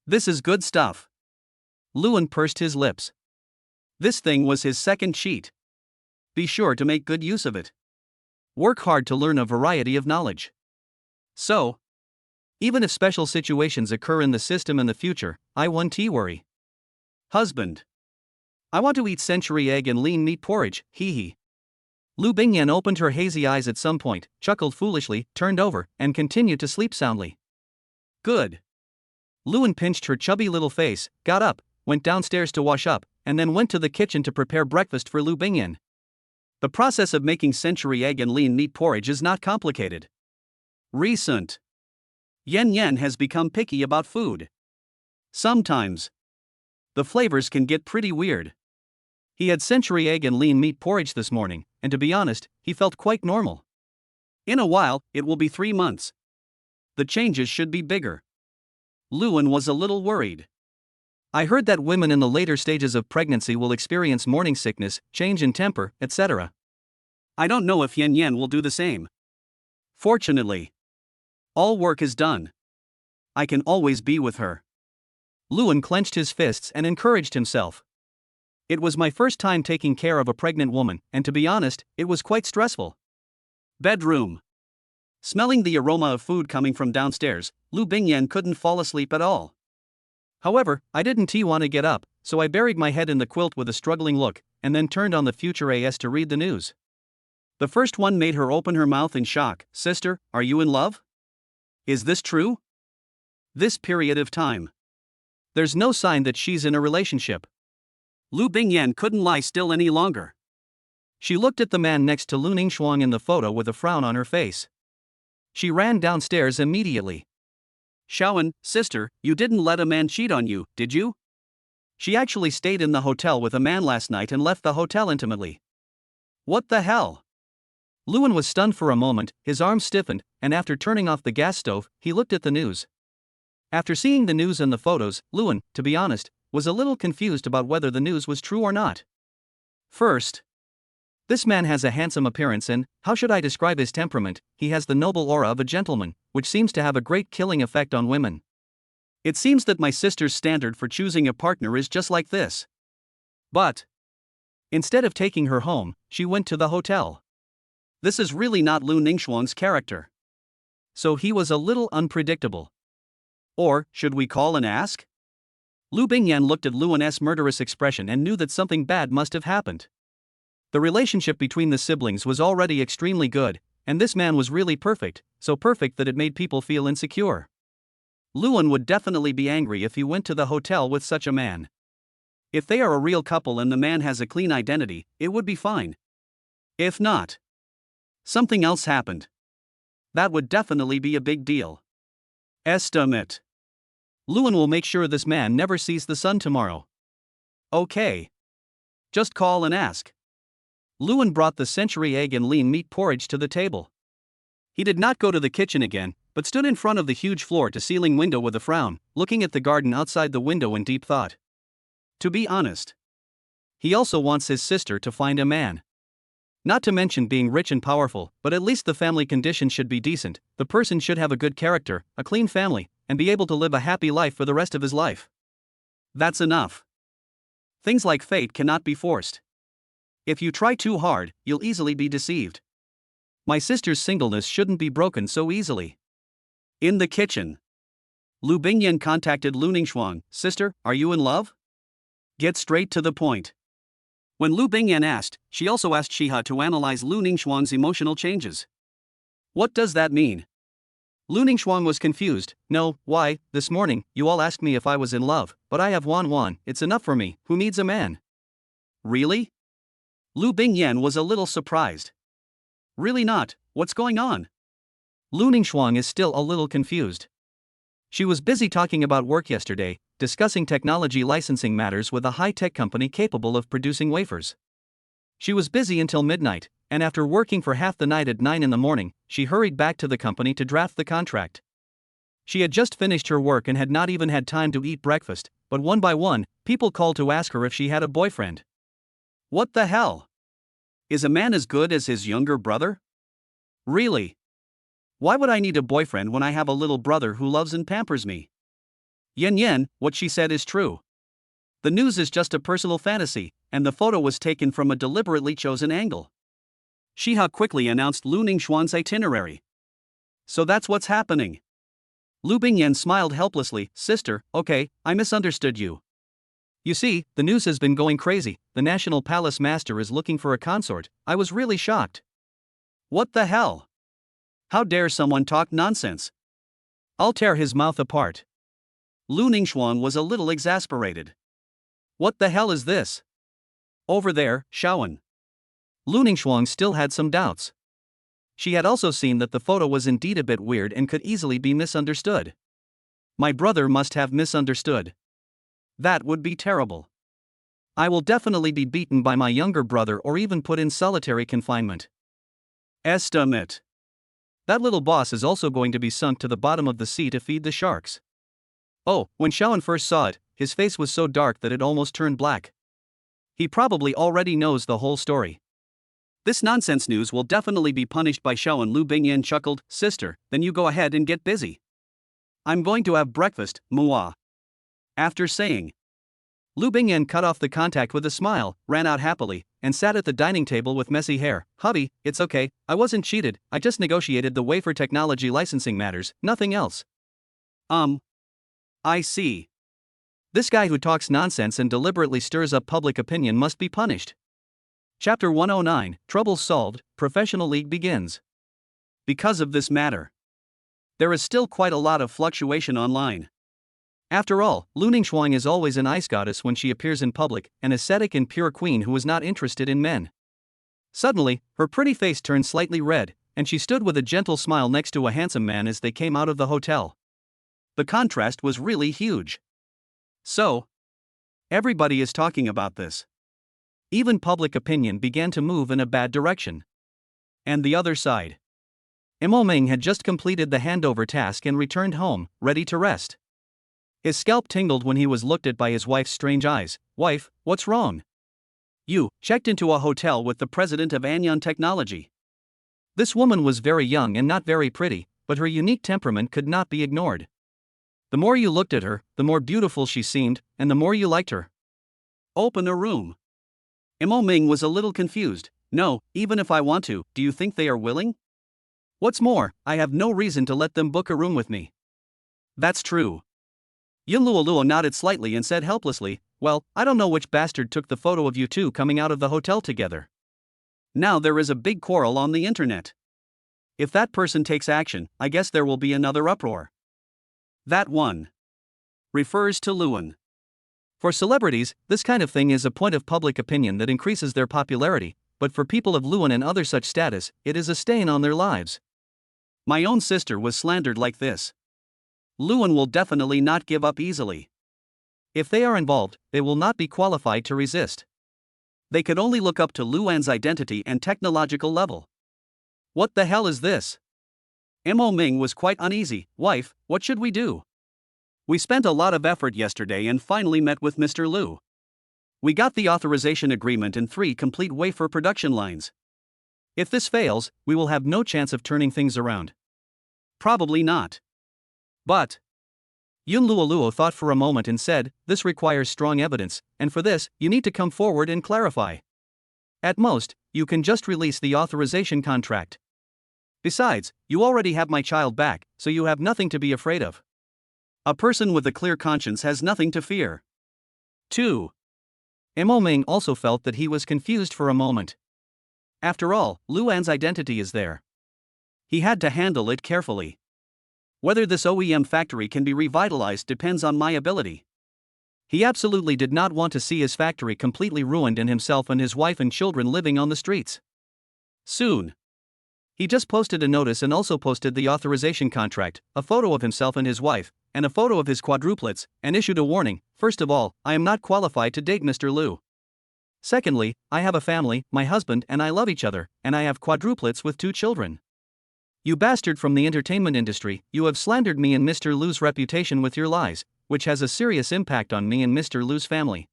This is good stuff. Luan pursed his lips. This thing was his second cheat. Be sure to make good use of it. Work hard to learn a variety of knowledge. So, even if special situations occur in the system in the future, I won't worry. Husband, I want to eat century egg and lean meat porridge, hee hee. Lu Bingyan opened her hazy eyes at some point, chuckled foolishly, turned over, and continued to sleep soundly. Good. Luan pinched her chubby little face, got up, went downstairs to wash up, and then went to the kitchen to prepare breakfast for Lu Bingyan. The process of making century egg and lean meat porridge is not complicated. Recent. Yen Yen has become picky about food. Sometimes, the flavors can get pretty weird. He had century egg and lean meat porridge this morning, and to be honest, he felt quite normal. In a while, it will be 3 months. The changes should be bigger. Luan was a little worried. I heard that women in the later stages of pregnancy will experience morning sickness, change in temper, etc. I don't know if Yan Yan will do the same. Fortunately, all work is done. I can always be with her. Luan clenched his fists and encouraged himself. It was my first time taking care of a pregnant woman, and to be honest, it was quite stressful. Bedroom. Smelling the aroma of food coming from downstairs, Lu Bingyan couldn't fall asleep at all. However, I didn't want to get up, so I buried my head in the quilt with a struggling look, and then turned on the Future AS to read the news. The first one made her open her mouth in shock. Sister, are you in love? Is this true? This period of time. There's no sign that she's in a relationship. Lu Bingyan couldn't lie still any longer. She looked at the man next to Lu Ningxuang in the photo with a frown on her face. She ran downstairs immediately. Shaoan, sister, you didn't let a man cheat on you, did you? She actually stayed in the hotel with a man last night and left the hotel intimately. What the hell? Luan was stunned for a moment, his arms stiffened, and after turning off the gas stove, he looked at the news. After seeing the news and the photos, Luan, to be honest, was a little confused about whether the news was true or not. First, this man has a handsome appearance and, how should I describe his temperament, he has the noble aura of a gentleman, which seems to have a great killing effect on women. It seems that my sister's standard for choosing a partner is just like this. But instead of taking her home, she went to the hotel. This is really not Lu Ningxuang's character. So he was a little unpredictable. Or, should we call and ask? Lu Bingyan looked at Luan's murderous expression and knew that something bad must have happened. The relationship between the siblings was already extremely good, and this man was really perfect, so perfect that it made people feel insecure. Luan would definitely be angry if he went to the hotel with such a man. If they are a real couple and the man has a clean identity, it would be fine. If not, something else happened. That would definitely be a big deal. Estimate. Luan will make sure this man never sees the sun tomorrow. Okay. Just call and ask. Luan brought the century egg and lean meat porridge to the table. He did not go to the kitchen again, but stood in front of the huge floor-to-ceiling window with a frown, looking at the garden outside the window in deep thought. To be honest, he also wants his sister to find a man. Not to mention being rich and powerful, but at least the family condition should be decent, the person should have a good character, a clean family, and be able to live a happy life for the rest of his life. That's enough. Things like fate cannot be forced. If you try too hard, you'll easily be deceived. My sister's singleness shouldn't be broken so easily. In the kitchen, Lu Bingyan contacted Lu Ningxuang. Sister, are you in love? Get straight to the point. When Lu Bingyan asked, she also asked Shiha to analyze Lu Ningxuang's emotional changes. What does that mean? Lu Ningxuang was confused. No, why, this morning, you all asked me if I was in love, but I have Wan, it's enough for me, who needs a man? Really? Lu Bingyan was a little surprised. Really not, what's going on? Lu Ningxuang is still a little confused. She was busy talking about work yesterday, discussing technology licensing matters with a high-tech company capable of producing wafers. She was busy until midnight, and after working for half the night at 9 in the morning, she hurried back to the company to draft the contract. She had just finished her work and had not even had time to eat breakfast, but one by one, people called to ask her if she had a boyfriend. What the hell? Is a man as good as his younger brother? Really? Why would I need a boyfriend when I have a little brother who loves and pampers me? Yan, what she said is true. The news is just a personal fantasy, and the photo was taken from a deliberately chosen angle. Shiha quickly announced Lu Ningxuan's itinerary. So that's what's happening. Lu Bingyan smiled helplessly. Sister, okay, I misunderstood you. You see, the news has been going crazy, the National Palace Master is looking for a consort. I was really shocked. What the hell? How dare someone talk nonsense? I'll tear his mouth apart. Lu Ningxuang was a little exasperated. What the hell is this? Over there, Shaoan. Lu Ningxuang still had some doubts. She had also seen that the photo was indeed a bit weird and could easily be misunderstood. My brother must have misunderstood. That would be terrible. I will definitely be beaten by my younger brother or even put in solitary confinement. Estimate. That little boss is also going to be sunk to the bottom of the sea to feed the sharks. Oh, when Shaoan first saw it, his face was so dark that it almost turned black. He probably already knows the whole story. This nonsense news will definitely be punished by Xiao, and Lu Bingyan chuckled. Sister, then you go ahead and get busy. I'm going to have breakfast, moi. After saying, Lu Bingyan cut off the contact with a smile, ran out happily, and sat at the dining table with messy hair. Hubby, it's okay, I wasn't cheated, I just negotiated the wafer technology licensing matters, nothing else. I see. This guy who talks nonsense and deliberately stirs up public opinion must be punished. Chapter 109, Troubles Solved, Professional League begins. Because of this matter, there is still quite a lot of fluctuation online. After all, Lu Ningxuang is always an ice goddess when she appears in public, an ascetic and pure queen who is not interested in men. Suddenly, her pretty face turned slightly red, and she stood with a gentle smile next to a handsome man as they came out of the hotel. The contrast was really huge. So, everybody is talking about this. Even public opinion began to move in a bad direction. And the other side. Mo Ming had just completed the handover task and returned home, ready to rest. His scalp tingled when he was looked at by his wife's strange eyes. Wife, what's wrong? You checked into a hotel with the president of Anyun Technology. This woman was very young and not very pretty, but her unique temperament could not be ignored. The more you looked at her, the more beautiful she seemed, and the more you liked her. Open a room. Mo Ming was a little confused. No, even if I want to, do you think they are willing? What's more, I have no reason to let them book a room with me. That's true. Yun Luoluo nodded slightly and said helplessly, well, I don't know which bastard took the photo of you two coming out of the hotel together. Now there is a big quarrel on the internet. If that person takes action, I guess there will be another uproar. That one refers to Luan. For celebrities, this kind of thing is a point of public opinion that increases their popularity, but for people of Luan and other such status, it is a stain on their lives. My own sister was slandered like this. Luan will definitely not give up easily. If they are involved, they will not be qualified to resist. They could only look up to Luan's identity and technological level. What the hell is this? Mo Ming was quite uneasy. Wife, what should we do? We spent a lot of effort yesterday and finally met with Mr. Lu. We got the authorization agreement and 3 complete wafer production lines. If this fails, we will have no chance of turning things around. Probably not. But Yun Luoluo thought for a moment and said, this requires strong evidence, and for this, you need to come forward and clarify. At most, you can just release the authorization contract. Besides, you already have my child back, so you have nothing to be afraid of. A person with a clear conscience has nothing to fear. 2. Mo Ming also felt that he was confused for a moment. After all, Luan's identity is there. He had to handle it carefully. Whether this OEM factory can be revitalized depends on my ability. He absolutely did not want to see his factory completely ruined and himself and his wife and children living on the streets. Soon. He just posted a notice and also posted the authorization contract, a photo of himself and his wife, and a photo of his quadruplets, and issued a warning. First of all, I am not qualified to date Mr. Lu. Secondly, I have a family, my husband and I love each other, and I have quadruplets with 2 children. You bastard from the entertainment industry, you have slandered me and Mr. Lu's reputation with your lies, which has a serious impact on me and Mr. Lu's family.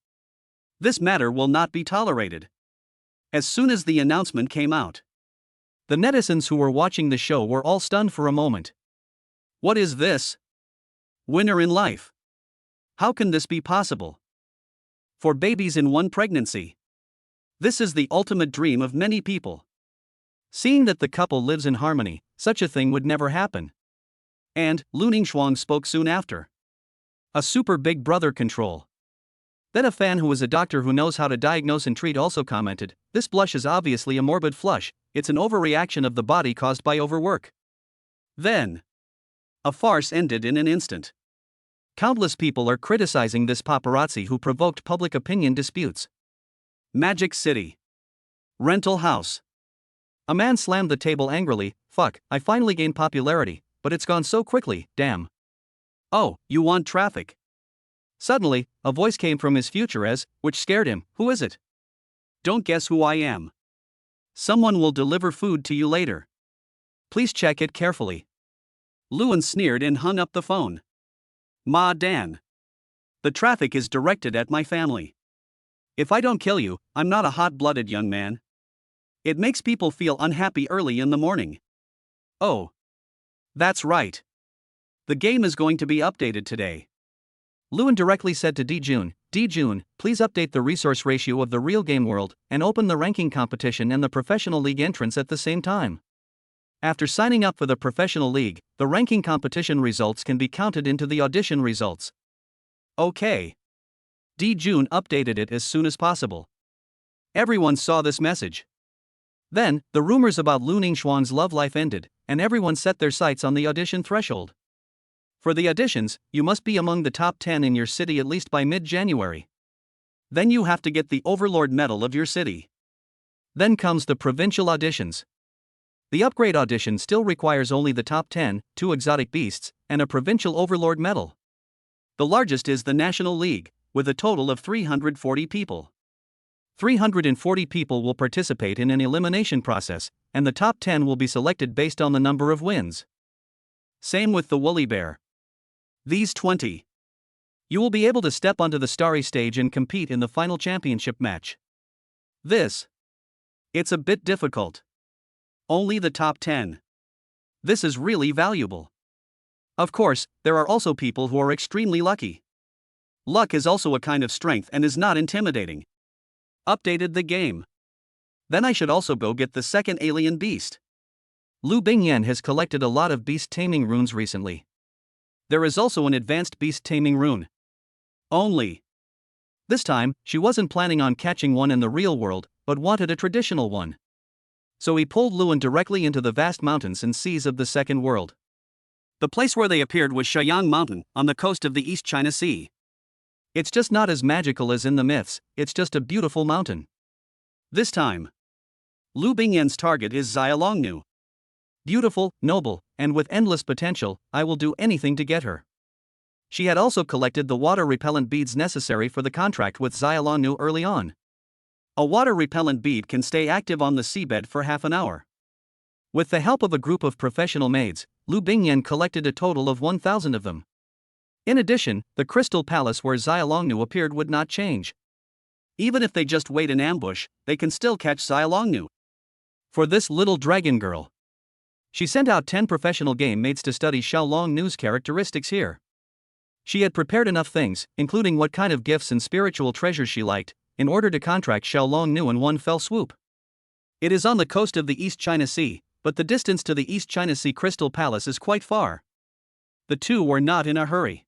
This matter will not be tolerated. As soon as the announcement came out, the netizens who were watching the show were all stunned for a moment. What is this? Winner in life. How can this be possible? For babies in one pregnancy. This is the ultimate dream of many people. Seeing that the couple lives in harmony, such a thing would never happen. And, Lu Ningxuang spoke soon after. A super big brother control. Then a fan who is a doctor who knows how to diagnose and treat also commented, this blush is obviously a morbid flush, it's an overreaction of the body caused by overwork. Then, a farce ended in an instant. Countless people are criticizing this paparazzi who provoked public opinion disputes. Magic City. Rental house. A man slammed the table angrily. Fuck, I finally gained popularity, but it's gone so quickly, damn. Oh, you want traffic? Suddenly, a voice came from his future as, which scared him. Who is it? Don't guess who I am. Someone will deliver food to you later. Please check it carefully. Luan sneered and hung up the phone. Ma Dan. The traffic is directed at my family. If I don't kill you, I'm not a hot-blooded young man. It makes people feel unhappy early in the morning. Oh. That's right. The game is going to be updated today. Luan directly said to Dijun, Dijun, please update the resource ratio of the real game world, and open the ranking competition and the professional league entrance at the same time. After signing up for the professional league, the ranking competition results can be counted into the audition results. Okay. Dijun updated it as soon as possible. Everyone saw this message. Then, the rumors about Lu Ningxuan's love life ended, and everyone set their sights on the audition threshold. For the auditions, you must be among the top 10 in your city at least by mid-January. Then you have to get the Overlord medal of your city. Then comes the provincial auditions. The upgrade audition still requires only the top 10, 2 exotic beasts, and a provincial Overlord medal. The largest is the National League, with a total of 340 people. 340 people will participate in an elimination process, and the top 10 will be selected based on the number of wins. Same with the Woolly Bear. These 20. You will be able to step onto the starry stage and compete in the final championship match. It's a bit difficult. Only the top 10. This is really valuable. Of course, there are also people who are extremely lucky. Luck is also a kind of strength and is not intimidating. Updated the game. Then I should also go get the second alien beast. Lu Bingyan has collected a lot of beast taming runes recently. There is also an advanced beast taming rune. Only. This time, she wasn't planning on catching one in the real world, but wanted a traditional one. So he pulled Luan directly into the vast mountains and seas of the second world. The place where they appeared was Shayang Mountain, on the coast of the East China Sea. It's just not as magical as in the myths, it's just a beautiful mountain. This time, Lu Bingyan's target is Xiaolongnu. Beautiful, noble, and with endless potential, I will do anything to get her. She had also collected the water-repellent beads necessary for the contract with Xiaolongnu early on. A water-repellent bead can stay active on the seabed for half an hour. With the help of a group of professional maids, Lu Bingyan collected a total of 1,000 of them. In addition, the crystal palace where Xiaolongnu appeared would not change. Even if they just wait in ambush, they can still catch Xiaolongnu. For this little dragon girl, she sent out 10 professional game maids to study Xiaolongnu's characteristics here. She had prepared enough things, including what kind of gifts and spiritual treasures she liked, in order to contract Xiaolongnu in one fell swoop. It is on the coast of the East China Sea, but the distance to the East China Sea Crystal Palace is quite far. The two were not in a hurry.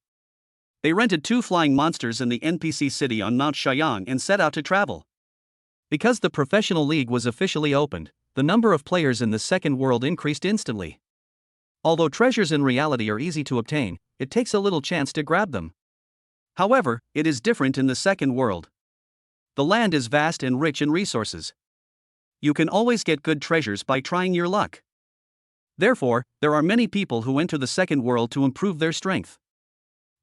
They rented 2 flying monsters in the NPC city on Mount Shayang and set out to travel. Because the professional league was officially opened, the number of players in the second world increased instantly. Although treasures in reality are easy to obtain, it takes a little chance to grab them. However, it is different in the second world. The land is vast and rich in resources. You can always get good treasures by trying your luck. Therefore, there are many people who enter the second world to improve their strength.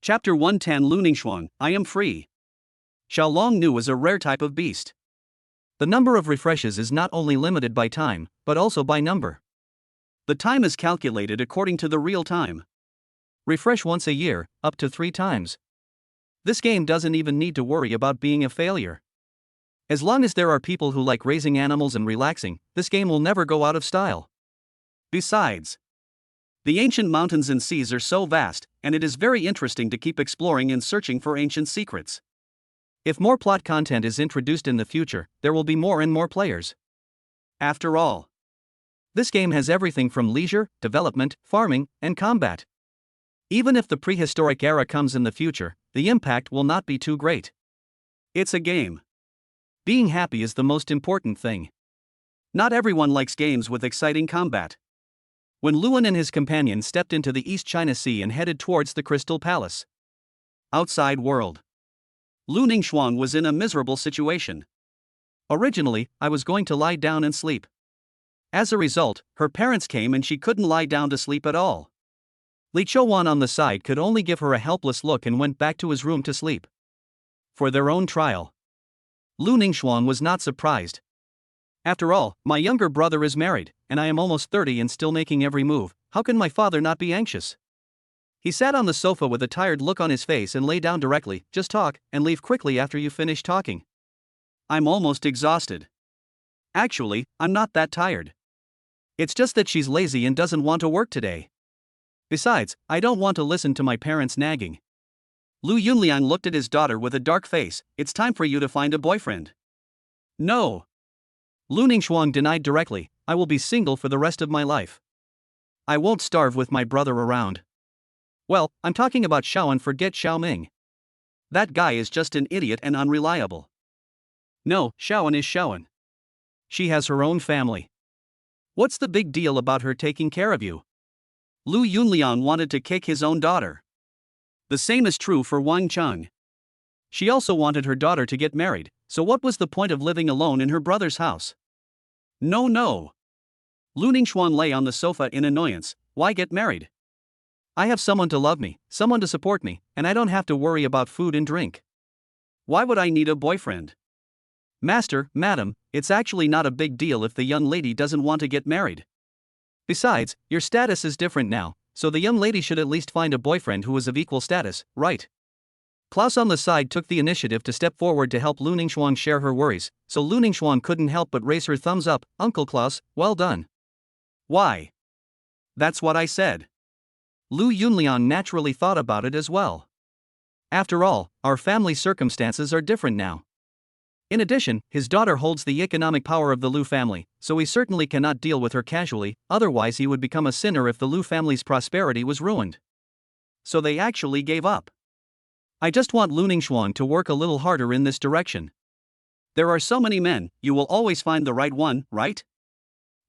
Chapter 110 Lu Ningxuan, I am free. Xiaolongnu is a rare type of beast. The number of refreshes is not only limited by time, but also by number. The time is calculated according to the real time. Refresh once a year, up to 3 times. This game doesn't even need to worry about being a failure. As long as there are people who like raising animals and relaxing, this game will never go out of style. Besides, the ancient mountains and seas are so vast, and it is very interesting to keep exploring and searching for ancient secrets. If more plot content is introduced in the future, there will be more and more players. After all, this game has everything from leisure, development, farming, and combat. Even if the prehistoric era comes in the future, the impact will not be too great. It's a game. Being happy is the most important thing. Not everyone likes games with exciting combat. When Luan and his companion stepped into the East China Sea and headed towards the Crystal Palace. Outside world. Lu Ningxuan was in a miserable situation. Originally, I was going to lie down and sleep. As a result, her parents came and she couldn't lie down to sleep at all. Li Chouwan on the side could only give her a helpless look and went back to his room to sleep. For their own trial. Lu Ningxuan was not surprised. After all, my younger brother is married, and I am almost 30 and still making every move. How can my father not be anxious? He sat on the sofa with a tired look on his face and lay down directly. Just talk, and leave quickly after you finish talking. I'm almost exhausted. Actually, I'm not that tired. It's just that she's lazy and doesn't want to work today. Besides, I don't want to listen to my parents nagging. Lu Yunliang looked at his daughter with a dark face. It's time for you to find a boyfriend. No. Lu Ningxuang denied directly. I will be single for the rest of my life. I won't starve with my brother around. Well, I'm talking about Xiaoan. Forget Xiaoming. That guy is just an idiot and unreliable. No, Xiaoan is Xiaoan. She has her own family. What's the big deal about her taking care of you? Lu Yunliang wanted to kick his own daughter. The same is true for Wang Cheng. She also wanted her daughter to get married, so what was the point of living alone in her brother's house? No. Lu Ningxuan lay on the sofa in annoyance. Why get married? I have someone to love me, someone to support me, and I don't have to worry about food and drink. Why would I need a boyfriend? Master, madam, it's actually not a big deal if the young lady doesn't want to get married. Besides, your status is different now, so the young lady should at least find a boyfriend who is of equal status, right? Klaus on the side took the initiative to step forward to help Lu Ningxuan share her worries, so Lu Ningxuan couldn't help but raise her thumbs up. Uncle Klaus, well done. Why? That's what I said. Lu Yunliang naturally thought about it as well. After all, our family circumstances are different now. In addition, his daughter holds the economic power of the Lu family, so he certainly cannot deal with her casually, otherwise he would become a sinner if the Lu family's prosperity was ruined. So they actually gave up. I just want Lu Ningxuan to work a little harder in this direction. There are so many men, you will always find the right one, right?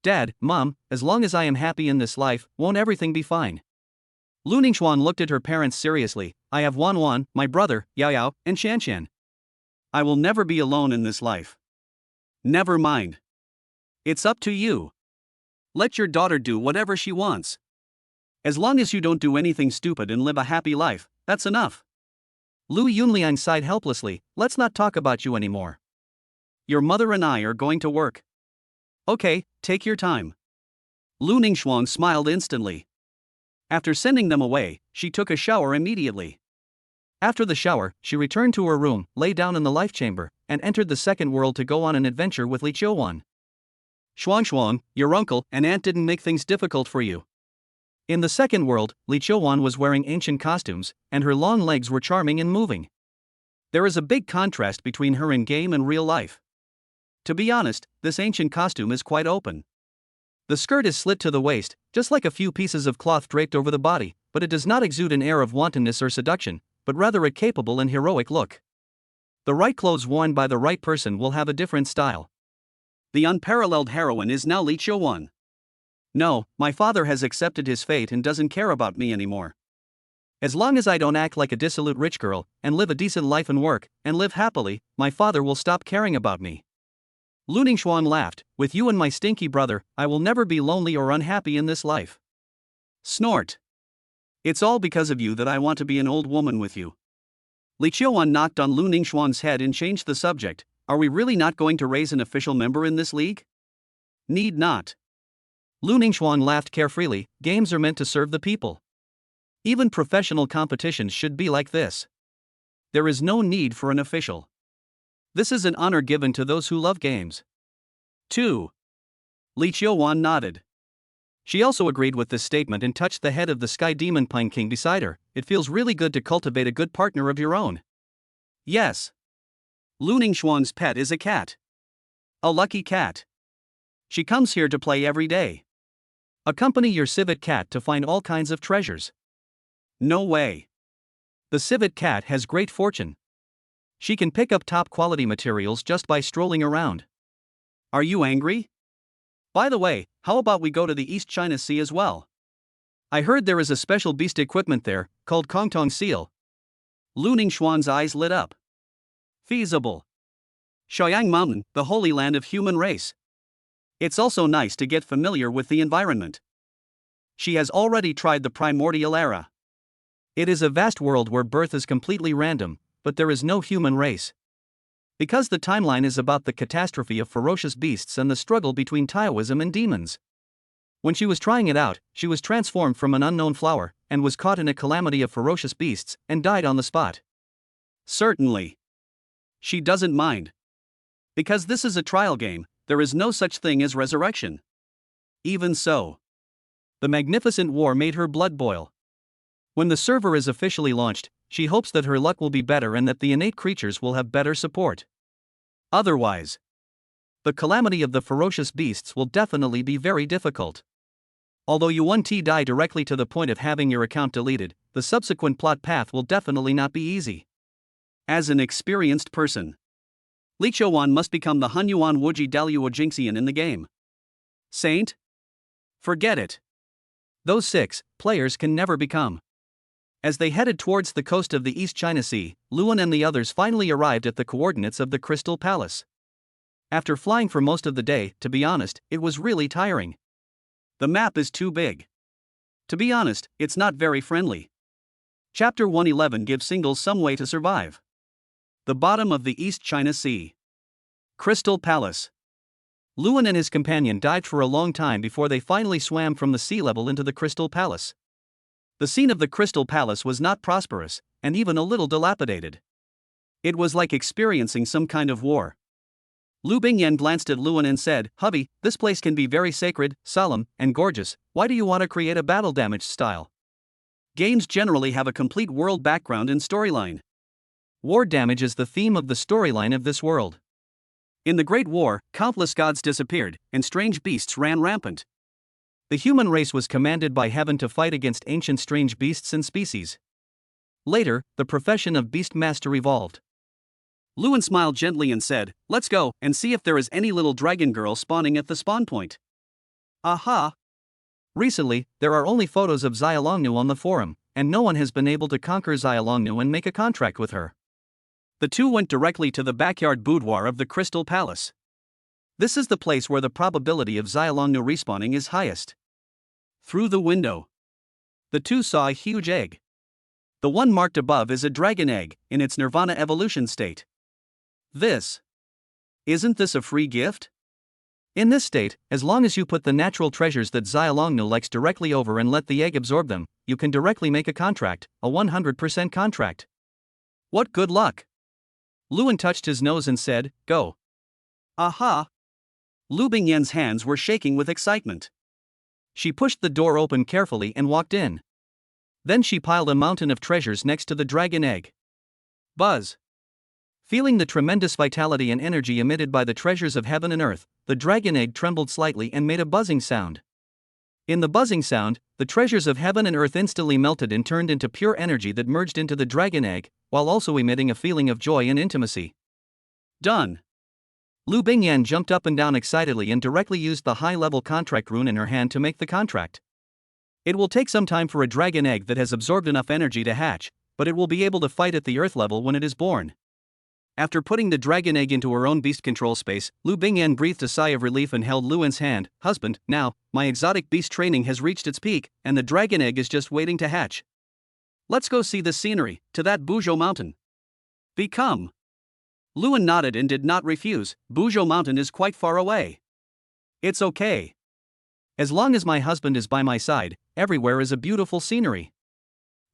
Dad, Mom, as long as I am happy in this life, won't everything be fine? Lu Ningxuan looked at her parents seriously. I have Wan Wan, my brother, Yao Yao, and Shan Shan. I will never be alone in this life. Never mind. It's up to you. Let your daughter do whatever she wants. As long as you don't do anything stupid and live a happy life, that's enough. Lu Yunliang sighed helplessly. Let's not talk about you anymore. Your mother and I are going to work. Okay, take your time. Lu Ningxuan smiled instantly. After sending them away, she took a shower immediately. After the shower, she returned to her room, lay down in the life chamber, and entered the second world to go on an adventure with Li Qiuwan. Xuang, your uncle and aunt didn't make things difficult for you. In the second world, Li Qiuwan was wearing ancient costumes, and her long legs were charming and moving. There is a big contrast between her in game and real life. To be honest, this ancient costume is quite open. The skirt is slit to the waist, just like a few pieces of cloth draped over the body, but it does not exude an air of wantonness or seduction, but rather a capable and heroic look. The right clothes worn by the right person will have a different style. The unparalleled heroine is now Li Qiuwan. No, my father has accepted his fate and doesn't care about me anymore. As long as I don't act like a dissolute rich girl, and live a decent life and work, and live happily, my father will stop caring about me. Lu Ningxuan laughed. With you and my stinky brother, I will never be lonely or unhappy in this life. Snort. It's all because of you that I want to be an old woman with you. Li Qiuwan knocked on Lu Ningxuan's head and changed the subject. Are we really not going to raise an official member in this league? Need not. Lu Ningxuan laughed carefreely. Games are meant to serve the people. Even professional competitions should be like this. There is no need for an official. This is an honor given to those who love games. 2. Li Qiuwan nodded. She also agreed with this statement and touched the head of the Sky Demon Pine King beside her. It feels really good to cultivate a good partner of your own. Yes. Lu Ningxuan's pet is a cat. A lucky cat. She comes here to play every day. Accompany your civet cat to find all kinds of treasures. No way. The civet cat has great fortune. She can pick up top quality materials just by strolling around. Are you angry? By the way, how about we go to the East China Sea as well? I heard there is a special beast equipment there, called Kongtong Seal. Lu Ningxuan's eyes lit up. Feasible. Shaoyang Mountain, the holy land of human race. It's also nice to get familiar with the environment. She has already tried the primordial era. It is a vast world where birth is completely random, but there is no human race. Because the timeline is about the catastrophe of ferocious beasts and the struggle between Taoism and demons. When she was trying it out, she was transformed from an unknown flower, and was caught in a calamity of ferocious beasts, and died on the spot. Certainly. She doesn't mind. Because this is a trial game, there is no such thing as resurrection. Even so, the magnificent war made her blood boil. When the server is officially launched, she hopes that her luck will be better and that the innate creatures will have better support. Otherwise, the calamity of the ferocious beasts will definitely be very difficult. Although you won't die directly to the point of having your account deleted, the subsequent plot path will definitely not be easy. As an experienced person, Li Chuan must become the Hunyuan Wuji Daluo Jinxian in the game. Saint? Forget it. Those 6 players can never become. As they headed towards the coast of the East China Sea, Luan and the others finally arrived at the coordinates of the Crystal Palace. After flying for most of the day, to be honest, it was really tiring. The map is too big. To be honest, it's not very friendly. Chapter 111 gives singles some way to survive. The bottom of the East China Sea. Crystal Palace. Luan and his companion dived for a long time before they finally swam from the sea level into the Crystal Palace. The scene of the Crystal Palace was not prosperous, and even a little dilapidated. It was like experiencing some kind of war. Lu Bingyan glanced at Luan and said, "Hubby, this place can be very sacred, solemn, and gorgeous. Why do you want to create a battle damage style? Games generally have a complete world background and storyline. War damage is the theme of the storyline of this world. In the Great War, countless gods disappeared, and strange beasts ran rampant. The human race was commanded by heaven to fight against ancient strange beasts and species. Later, the profession of beastmaster evolved." Luan smiled gently and said, "Let's go and see if there is any little dragon girl spawning at the spawn point." Aha! Recently, there are only photos of Xialongnu on the forum, and no one has been able to conquer Xialongnu and make a contract with her. The two went directly to the backyard boudoir of the Crystal Palace. This is the place where the probability of Xialongnu respawning is highest. Through the window, the two saw a huge egg. The one marked above is a dragon egg, in its nirvana evolution state. Isn't this a free gift? In this state, as long as you put the natural treasures that Xialongnu likes directly over and let the egg absorb them, you can directly make a contract, a 100% contract. What good luck! Luan touched his nose and said, "Go." Aha! Lu Bingyan's hands were shaking with excitement. She pushed the door open carefully and walked in. Then she piled a mountain of treasures next to the dragon egg. Buzz! Feeling the tremendous vitality and energy emitted by the treasures of heaven and earth, the dragon egg trembled slightly and made a buzzing sound. In the buzzing sound, the treasures of heaven and earth instantly melted and turned into pure energy that merged into the dragon egg, while also emitting a feeling of joy and intimacy. Done! Lu Bingyan jumped up and down excitedly and directly used the high-level contract rune in her hand to make the contract. It will take some time for a dragon egg that has absorbed enough energy to hatch, but it will be able to fight at the earth level when it is born. After putting the dragon egg into her own beast control space, Lu Bingyan breathed a sigh of relief and held Luan's hand. "Husband, now, my exotic beast training has reached its peak, and the dragon egg is just waiting to hatch. Let's go see the scenery, to that Buzhou mountain." Become. Luan nodded and did not refuse. Buzhou mountain is quite far away. It's okay. As long as my husband is by my side, everywhere is a beautiful scenery.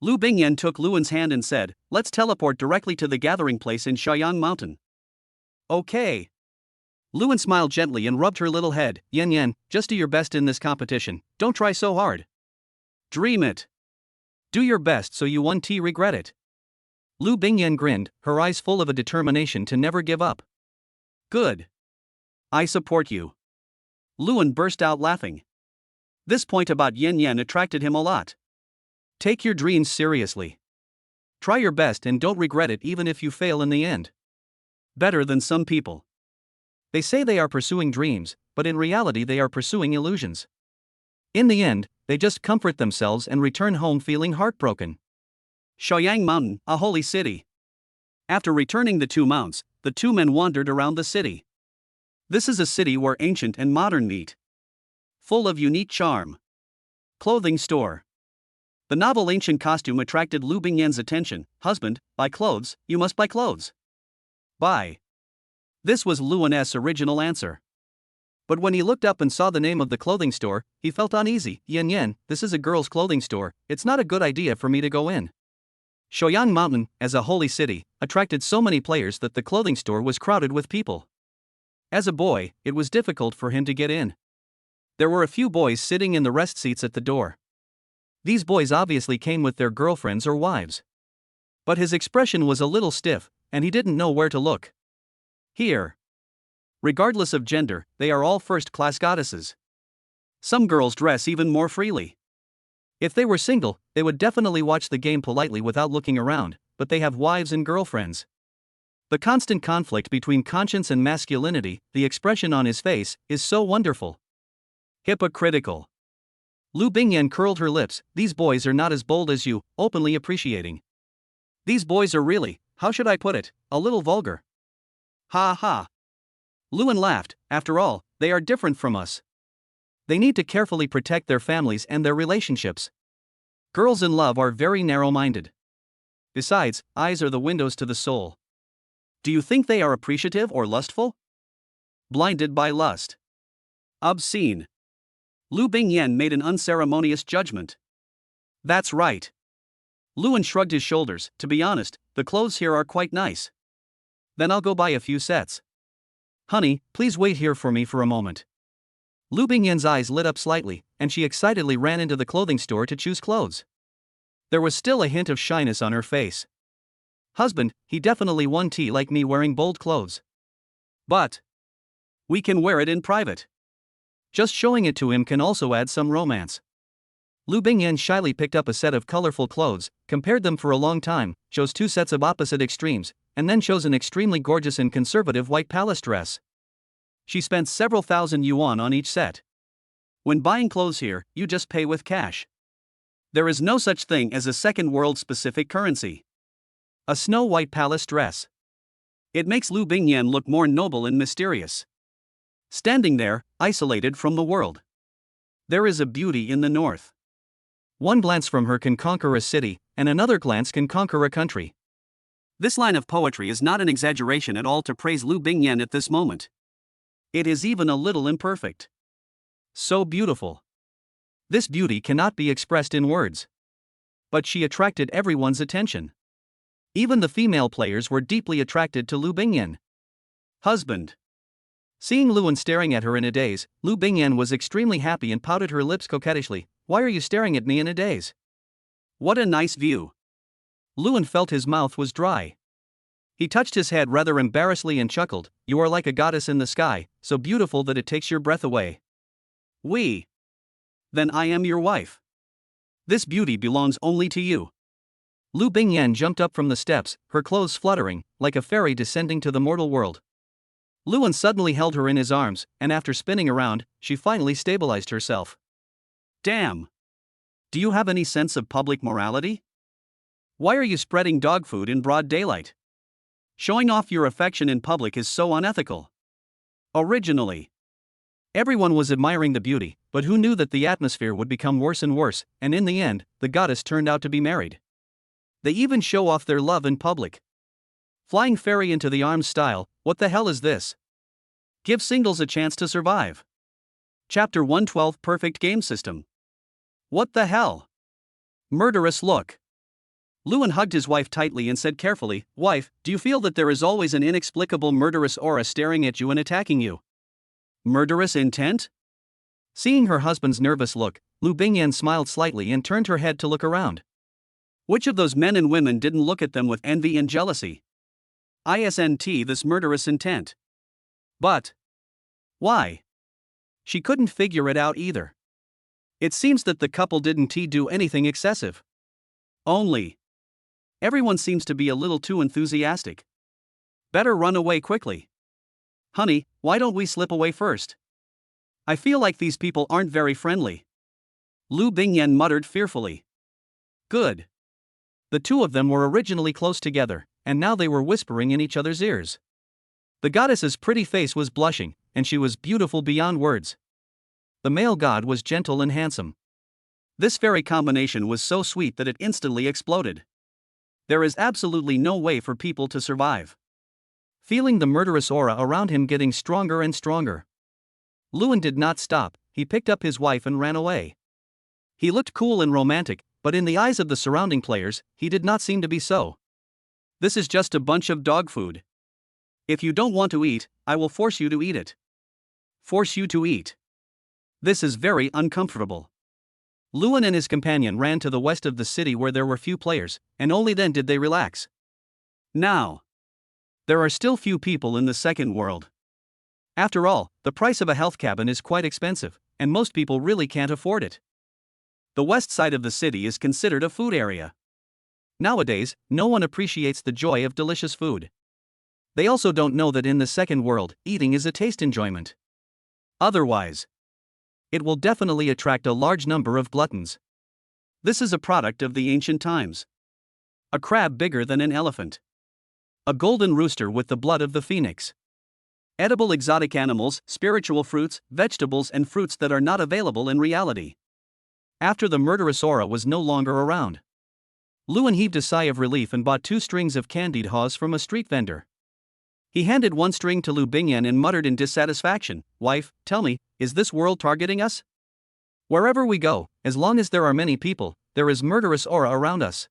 Lu Bingyan took Luan's hand and said, "Let's teleport directly to the gathering place in Shaoyang Mountain." Okay. Luan smiled gently and rubbed her little head. Yan, just do your best in this competition, don't try so hard. Dream it. Do your best so you won't regret it. Lu Bingyan grinned, her eyes full of a determination to never give up. Good. I support you. Luan burst out laughing. This point about Yan attracted him a lot. Take your dreams seriously. Try your best and don't regret it even if you fail in the end. Better than some people. They say they are pursuing dreams, but in reality they are pursuing illusions. In the end, they just comfort themselves and return home feeling heartbroken. Shaoyang Mountain, a holy city. After returning the two mounts, the two men wandered around the city. This is a city where ancient and modern meet. Full of unique charm. Clothing store. The novel ancient costume attracted Lu Bingyan's attention. "Husband, buy clothes, you must buy clothes." Buy. This was Luan's original answer. But when he looked up and saw the name of the clothing store, he felt uneasy. Yen, this is a girl's clothing store, it's not a good idea for me to go in. Shoyang Mountain, as a holy city, attracted so many players that the clothing store was crowded with people. As a boy, it was difficult for him to get in. There were a few boys sitting in the rest seats at the door. These boys obviously came with their girlfriends or wives. But his expression was a little stiff, and he didn't know where to look. Here. Regardless of gender, they are all first-class goddesses. Some girls dress even more freely. If they were single, they would definitely watch the game politely without looking around, but they have wives and girlfriends. The constant conflict between conscience and masculinity, the expression on his face, is so wonderful. Hypocritical. Lu Bingyan curled her lips. These boys are not as bold as you, openly appreciating. These boys are really, how should I put it, a little vulgar. Ha ha. Luan laughed. After all, they are different from us. They need to carefully protect their families and their relationships. Girls in love are very narrow-minded. Besides, eyes are the windows to the soul. Do you think they are appreciative or lustful? Blinded by lust. Obscene. Lu Bingyan made an unceremonious judgment. That's right. Luan shrugged his shoulders. To be honest, the clothes here are quite nice. Then I'll go buy a few sets. Honey, please wait here for me for a moment. Lu Bingyan's eyes lit up slightly, and she excitedly ran into the clothing store to choose clothes. There was still a hint of shyness on her face. Husband, he definitely won't like me wearing bold clothes. But we can wear it in private. Just showing it to him can also add some romance. Lu Bingyan shyly picked up a set of colorful clothes, compared them for a long time, chose two sets of opposite extremes, and then chose an extremely gorgeous and conservative white palace dress. She spent several thousand yuan on each set. When buying clothes here, you just pay with cash. There is no such thing as a second world-specific currency. A snow-white palace dress. It makes Lu Bingyan look more noble and mysterious. Standing there, isolated from the world. There is a beauty in the north. One glance from her can conquer a city, and another glance can conquer a country. This line of poetry is not an exaggeration at all to praise Lu Bingyan at this moment. It is even a little imperfect. So beautiful. This beauty cannot be expressed in words. But she attracted everyone's attention. Even the female players were deeply attracted to Lu Bingyan. Husband. Seeing Luan staring at her in a daze, Lu Bingyan was extremely happy and pouted her lips coquettishly. Why are you staring at me in a daze? What a nice view. Luan felt his mouth was dry. He touched his head rather embarrassedly and chuckled. You are like a goddess in the sky, so beautiful that it takes your breath away. We. Then I am your wife. This beauty belongs only to you. Lu Bingyan jumped up from the steps, her clothes fluttering, like a fairy descending to the mortal world. Luan suddenly held her in his arms, and after spinning around, she finally stabilized herself. Damn. Do you have any sense of public morality? Why are you spreading dog food in broad daylight? Showing off your affection in public is so unethical. Originally, everyone was admiring the beauty, but who knew that the atmosphere would become worse and worse, and in the end, the goddess turned out to be married. They even show off their love in public. Flying fairy into the arms style, what the hell is this? Give singles a chance to survive. Chapter 112 Perfect Game System. What the hell? Murderous look. Luan hugged his wife tightly and said carefully, Wife, do you feel that there is always an inexplicable murderous aura staring at you and attacking you? Murderous intent? Seeing her husband's nervous look, Lu Bingyan smiled slightly and turned her head to look around. Which of those men and women didn't look at them with envy and jealousy? Isn't this murderous intent? But why? She couldn't figure it out either. It seems that the couple didn't do anything excessive. Only. Everyone seems to be a little too enthusiastic. Better run away quickly. Honey, why don't we slip away first? I feel like these people aren't very friendly. Lu Bingyan muttered fearfully. Good. The two of them were originally close together, and now they were whispering in each other's ears. The goddess's pretty face was blushing, and she was beautiful beyond words. The male god was gentle and handsome. This fairy combination was so sweet that it instantly exploded. There is absolutely no way for people to survive. Feeling the murderous aura around him getting stronger and stronger. Luan did not stop, he picked up his wife and ran away. He looked cool and romantic, but in the eyes of the surrounding players, he did not seem to be so. This is just a bunch of dog food. If you don't want to eat, I will force you to eat it. Force you to eat. This is very uncomfortable. Luan and his companion ran to the west of the city where there were few players, and only then did they relax. Now, there are still few people in the second world. After all, the price of a health cabin is quite expensive, and most people really can't afford it. The west side of the city is considered a food area. Nowadays, no one appreciates the joy of delicious food. They also don't know that in the second world, eating is a taste enjoyment. Otherwise, it will definitely attract a large number of gluttons. This is a product of the ancient times. A crab bigger than an elephant. A golden rooster with the blood of the phoenix. Edible exotic animals, spiritual fruits, vegetables and fruits that are not available in reality. After the murderous aura was no longer around, Luan heaved a sigh of relief and bought 2 strings of candied haws from a street vendor. He handed 1 string to Lu Bingyan and muttered in dissatisfaction, "Wife, tell me, is this world targeting us? Wherever we go, as long as there are many people, there is murderous aura around us.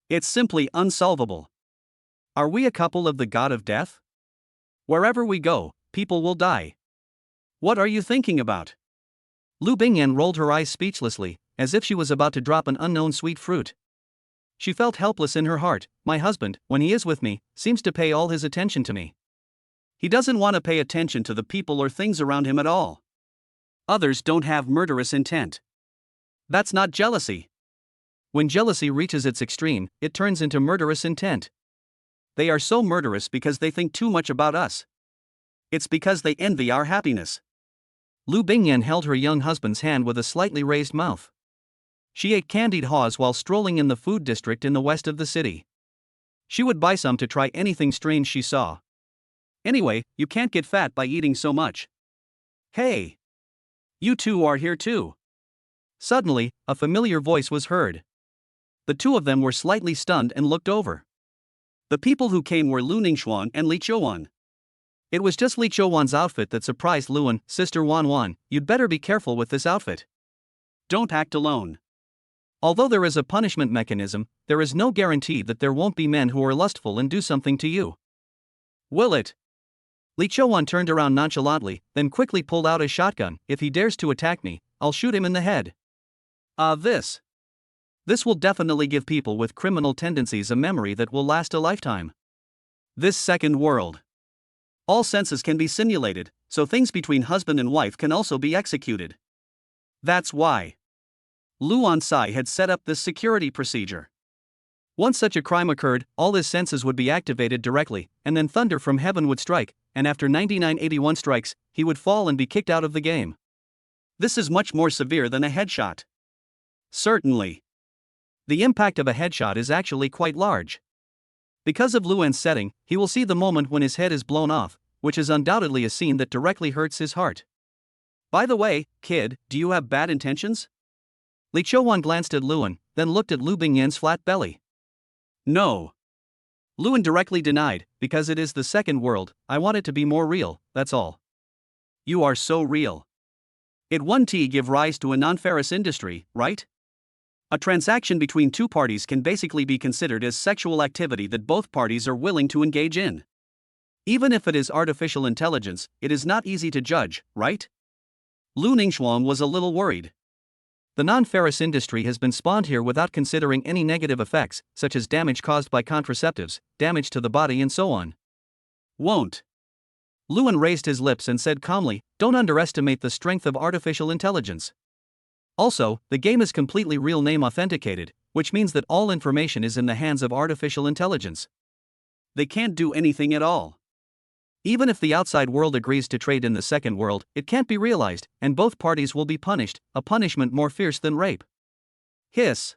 It's simply unsolvable. Are we a couple of the god of death? Wherever we go, people will die. What are you thinking about?" Lu Bingyan rolled her eyes speechlessly, as if she was about to drop an unknown sweet fruit. She felt helpless in her heart. My husband, when he is with me, seems to pay all his attention to me. He doesn't want to pay attention to the people or things around him at all. Others don't have murderous intent. That's not jealousy. When jealousy reaches its extreme, it turns into murderous intent. They are so murderous because they think too much about us. It's because they envy our happiness. Lu Bingyan held her young husband's hand with a slightly raised mouth. She ate candied haws while strolling in the food district in the west of the city. She would buy some to try anything strange she saw. Anyway, you can't get fat by eating so much. Hey! You two are here too. Suddenly, a familiar voice was heard. The two of them were slightly stunned and looked over. The people who came were Lu Ningxuan and Li Chouan. It was just Li Chouan's outfit that surprised Luan. "Sister Wan Wan, you'd better be careful with this outfit. Don't act alone. Although there is a punishment mechanism, there is no guarantee that there won't be men who are lustful and do something to you. Will it?" Li Chouan turned around nonchalantly, then quickly pulled out a shotgun. "If he dares to attack me, I'll shoot him in the head." This will definitely give people with criminal tendencies a memory that will last a lifetime. This second world. All senses can be simulated, so things between husband and wife can also be executed. That's why Luan Sai had set up this security procedure. Once such a crime occurred, all his senses would be activated directly, and then thunder from heaven would strike, and after 9981 strikes, he would fall and be kicked out of the game. This is much more severe than a headshot. Certainly. The impact of a headshot is actually quite large. Because of Luan's setting, he will see the moment when his head is blown off, which is undoubtedly a scene that directly hurts his heart. By the way, kid, do you have bad intentions? Li Chouan glanced at Luan, then looked at Lu Bingyan's flat belly. No. Luan directly denied, because it is the second world, I want it to be more real, that's all. You are so real. It won't give rise to a non-ferrous industry, right? A transaction between two parties can basically be considered as sexual activity that both parties are willing to engage in. Even if it is artificial intelligence, it is not easy to judge, right? Lu Ningxuan was a little worried. The non-ferrous industry has been spawned here without considering any negative effects, such as damage caused by contraceptives, damage to the body and so on. Won't. Luan raised his lips and said calmly, don't underestimate the strength of artificial intelligence. Also, the game is completely real name authenticated, which means that all information is in the hands of artificial intelligence. They can't do anything at all. Even if the outside world agrees to trade in the second world, it can't be realized, and both parties will be punished, a punishment more fierce than rape. Hiss.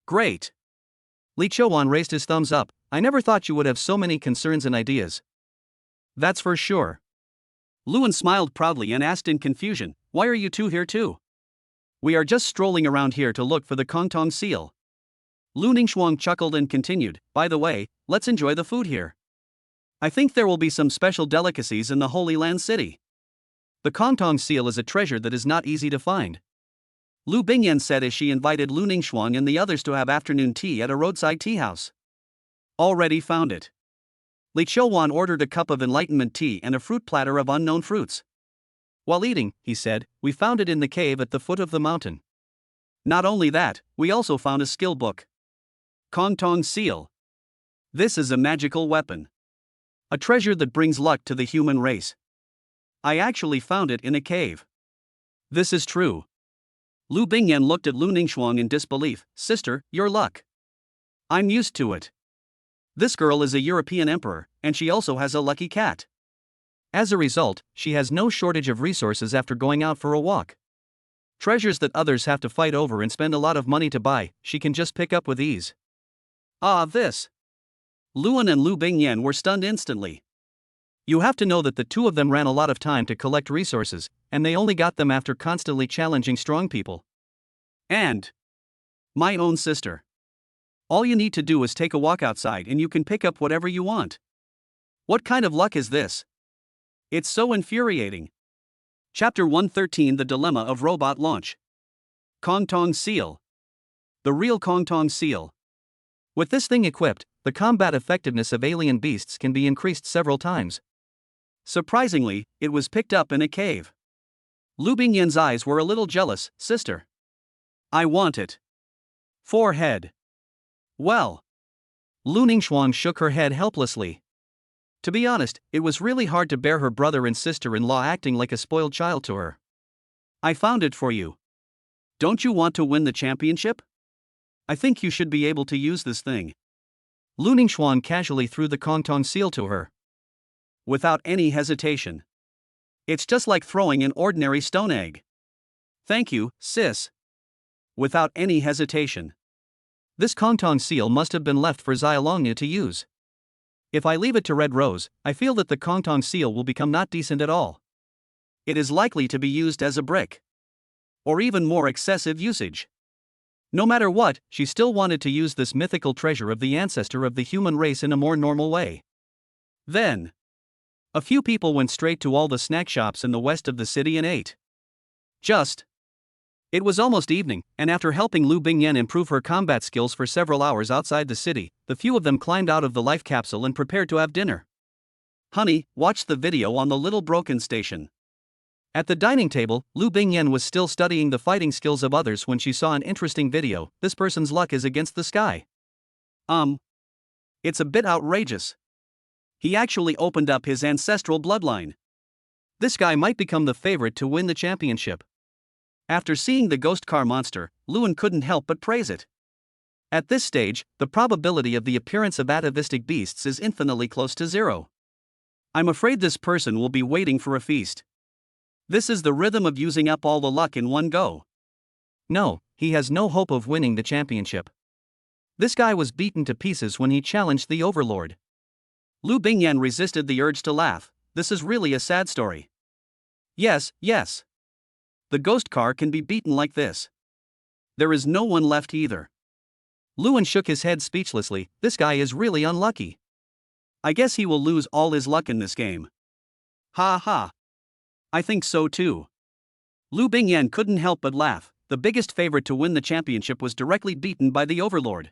Great. Li Chouan raised his thumbs up. I never thought you would have so many concerns and ideas. That's for sure. Luan smiled proudly and asked in confusion, why are you two here too? We are just strolling around here to look for the Kongtong seal. Lu Ningxuan chuckled and continued, by the way, let's enjoy the food here. I think there will be some special delicacies in the Holy Land City. The Kongtong seal is a treasure that is not easy to find. Lu Bingyan said as she invited Lu Ningxuang and the others to have afternoon tea at a roadside tea house. Already found it. Li Chouwan ordered a cup of enlightenment tea and a fruit platter of unknown fruits. While eating, he said, we found it in the cave at the foot of the mountain. Not only that, we also found a skill book. Kongtong seal. This is a magical weapon. A treasure that brings luck to the human race. I actually found it in a cave. This is true. Lu Bingyan looked at Lu Ningxuang in disbelief. Sister, your luck. I'm used to it. This girl is a European emperor, and she also has a lucky cat. As a result, she has no shortage of resources after going out for a walk. Treasures that others have to fight over and spend a lot of money to buy, she can just pick up with ease. Ah, this. Luan and Lu Bingyan were stunned instantly. You have to know that the two of them ran a lot of time to collect resources, and they only got them after constantly challenging strong people. And my own sister. All you need to do is take a walk outside and you can pick up whatever you want. What kind of luck is this? It's so infuriating. Chapter 113: The Dilemma of Robot Launch. Kongtong Seal. The real Kongtong Seal. With this thing equipped, the combat effectiveness of alien beasts can be increased several times. Surprisingly, it was picked up in a cave. Lu Bingyan's eyes were a little jealous. Sister. I want it. Forehead. Well. Lu Ningxuang shook her head helplessly. To be honest, it was really hard to bear her brother and sister-in-law acting like a spoiled child to her. I found it for you. Don't you want to win the championship? I think you should be able to use this thing. Lu Ningxuang casually threw the Kongtong seal to her. Without any hesitation. It's just like throwing an ordinary stone egg. Thank you, sis. Without any hesitation. This Kongtong seal must have been left for Xiaolongya to use. If I leave it to Red Rose, I feel that the Kongtong seal will become not decent at all. It is likely to be used as a brick. Or even more excessive usage. No matter what, she still wanted to use this mythical treasure of the ancestor of the human race in a more normal way. Then, a few people went straight to all the snack shops in the west of the city and ate. It was almost evening, and after helping Lu Bingyan improve her combat skills for several hours outside the city, the few of them climbed out of the life capsule and prepared to have dinner. Honey, watch the video on the little broken station. At the dining table, Lu Bingyan was still studying the fighting skills of others when she saw an interesting video. This person's luck is against the sky. It's a bit outrageous. He actually opened up his ancestral bloodline. This guy might become the favorite to win the championship. After seeing the ghost car monster, Luan couldn't help but praise it. At this stage, the probability of the appearance of atavistic beasts is infinitely close to zero. I'm afraid this person will be waiting for a feast. This is the rhythm of using up all the luck in one go. No, he has no hope of winning the championship. This guy was beaten to pieces when he challenged the Overlord. Lu Bingyan resisted the urge to laugh. This is really a sad story. Yes. The ghost car can be beaten like this. There is no one left either. Luan shook his head speechlessly. This guy is really unlucky. I guess he will lose all his luck in this game. Ha ha. I think so too. Lu Bingyan couldn't help but laugh. The biggest favorite to win the championship was directly beaten by the Overlord.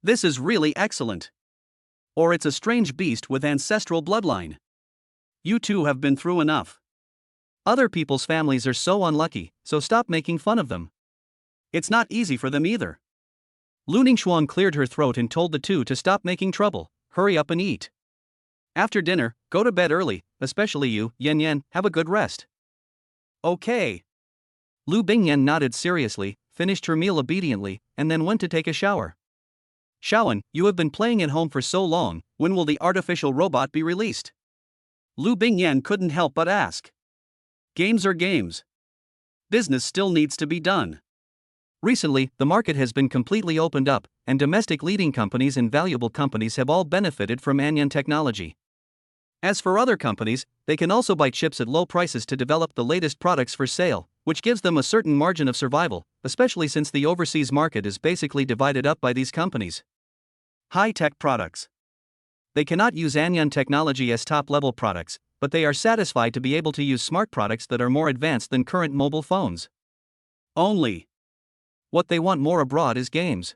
This is really excellent. Or it's a strange beast with ancestral bloodline. You two have been through enough. Other people's families are so unlucky, so stop making fun of them. It's not easy for them either. Lu Ningxuang cleared her throat and told the two to stop making trouble. Hurry up and eat. After dinner, go to bed early, especially you, Yan, have a good rest. Okay. Lu Bingyan nodded seriously, finished her meal obediently, and then went to take a shower. Shaoan, you have been playing at home for so long, when will the artificial robot be released? Lu Bingyan couldn't help but ask. Games are games. Business still needs to be done. Recently, the market has been completely opened up, and domestic leading companies and valuable companies have all benefited from Anyan technology. As for other companies, they can also buy chips at low prices to develop the latest products for sale, which gives them a certain margin of survival, especially since the overseas market is basically divided up by these companies. High-tech products. They cannot use Anyan technology as top-level products, but they are satisfied to be able to use smart products that are more advanced than current mobile phones. Only. What they want more abroad is games.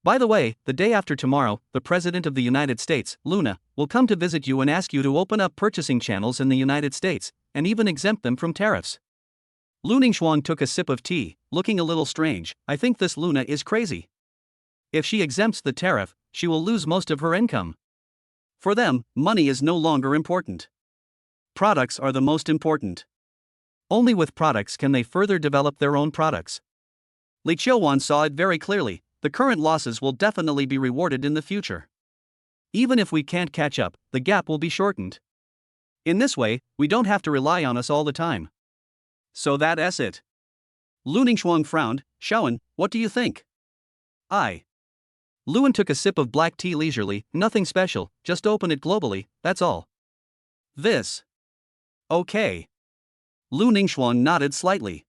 By the way, the day after tomorrow, the President of the United States, Luna, will come to visit you and ask you to open up purchasing channels in the United States, and even exempt them from tariffs. Lu Ningxuang took a sip of tea, looking a little strange. I think this Luna is crazy. If she exempts the tariff, she will lose most of her income. For them, money is no longer important. Products are the most important. Only with products can they further develop their own products. Li Qiuwan saw it very clearly. The current losses will definitely be rewarded in the future. Even if we can't catch up, the gap will be shortened. In this way, we don't have to rely on us all the time. So that's it. Lu Ningxuang frowned. Shaoan, what do you think? Luan took a sip of black tea leisurely. Nothing special, just open it globally, that's all. This. Okay. Lu Ningxuang nodded slightly.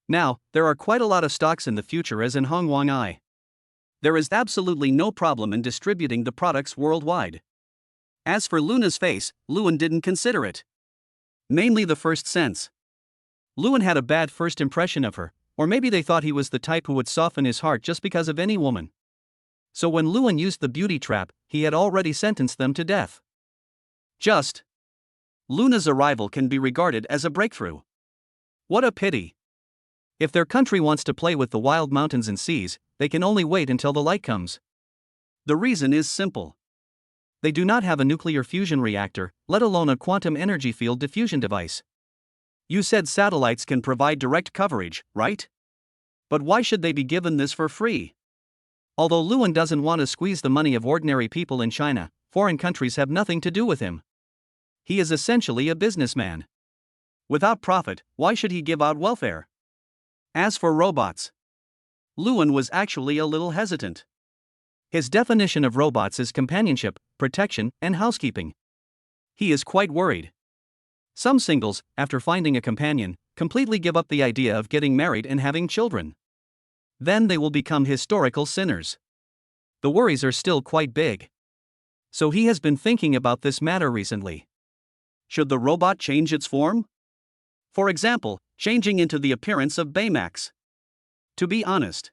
Now, there are quite a lot of stocks in the future as in Hongwang I. There is absolutely no problem in distributing the products worldwide. As for Luna's face, Luan didn't consider it. Mainly the first sense. Luan had a bad first impression of her, or maybe they thought he was the type who would soften his heart just because of any woman. So when Luan used the beauty trap, he had already sentenced them to death. Luna's arrival can be regarded as a breakthrough. What a pity. If their country wants to play with the wild mountains and seas, they can only wait until the light comes. The reason is simple. They do not have a nuclear fusion reactor, let alone a quantum energy field diffusion device. You said satellites can provide direct coverage, right? But why should they be given this for free? Although Luan doesn't want to squeeze the money of ordinary people in China, foreign countries have nothing to do with him. He is essentially a businessman. Without profit, why should he give out welfare? As for robots, Luan was actually a little hesitant. His definition of robots is companionship, protection, and housekeeping. He is quite worried. Some singles, after finding a companion, completely give up the idea of getting married and having children. Then they will become historical sinners. The worries are still quite big. So he has been thinking about this matter recently. Should the robot change its form? For example, changing into the appearance of Baymax. To be honest,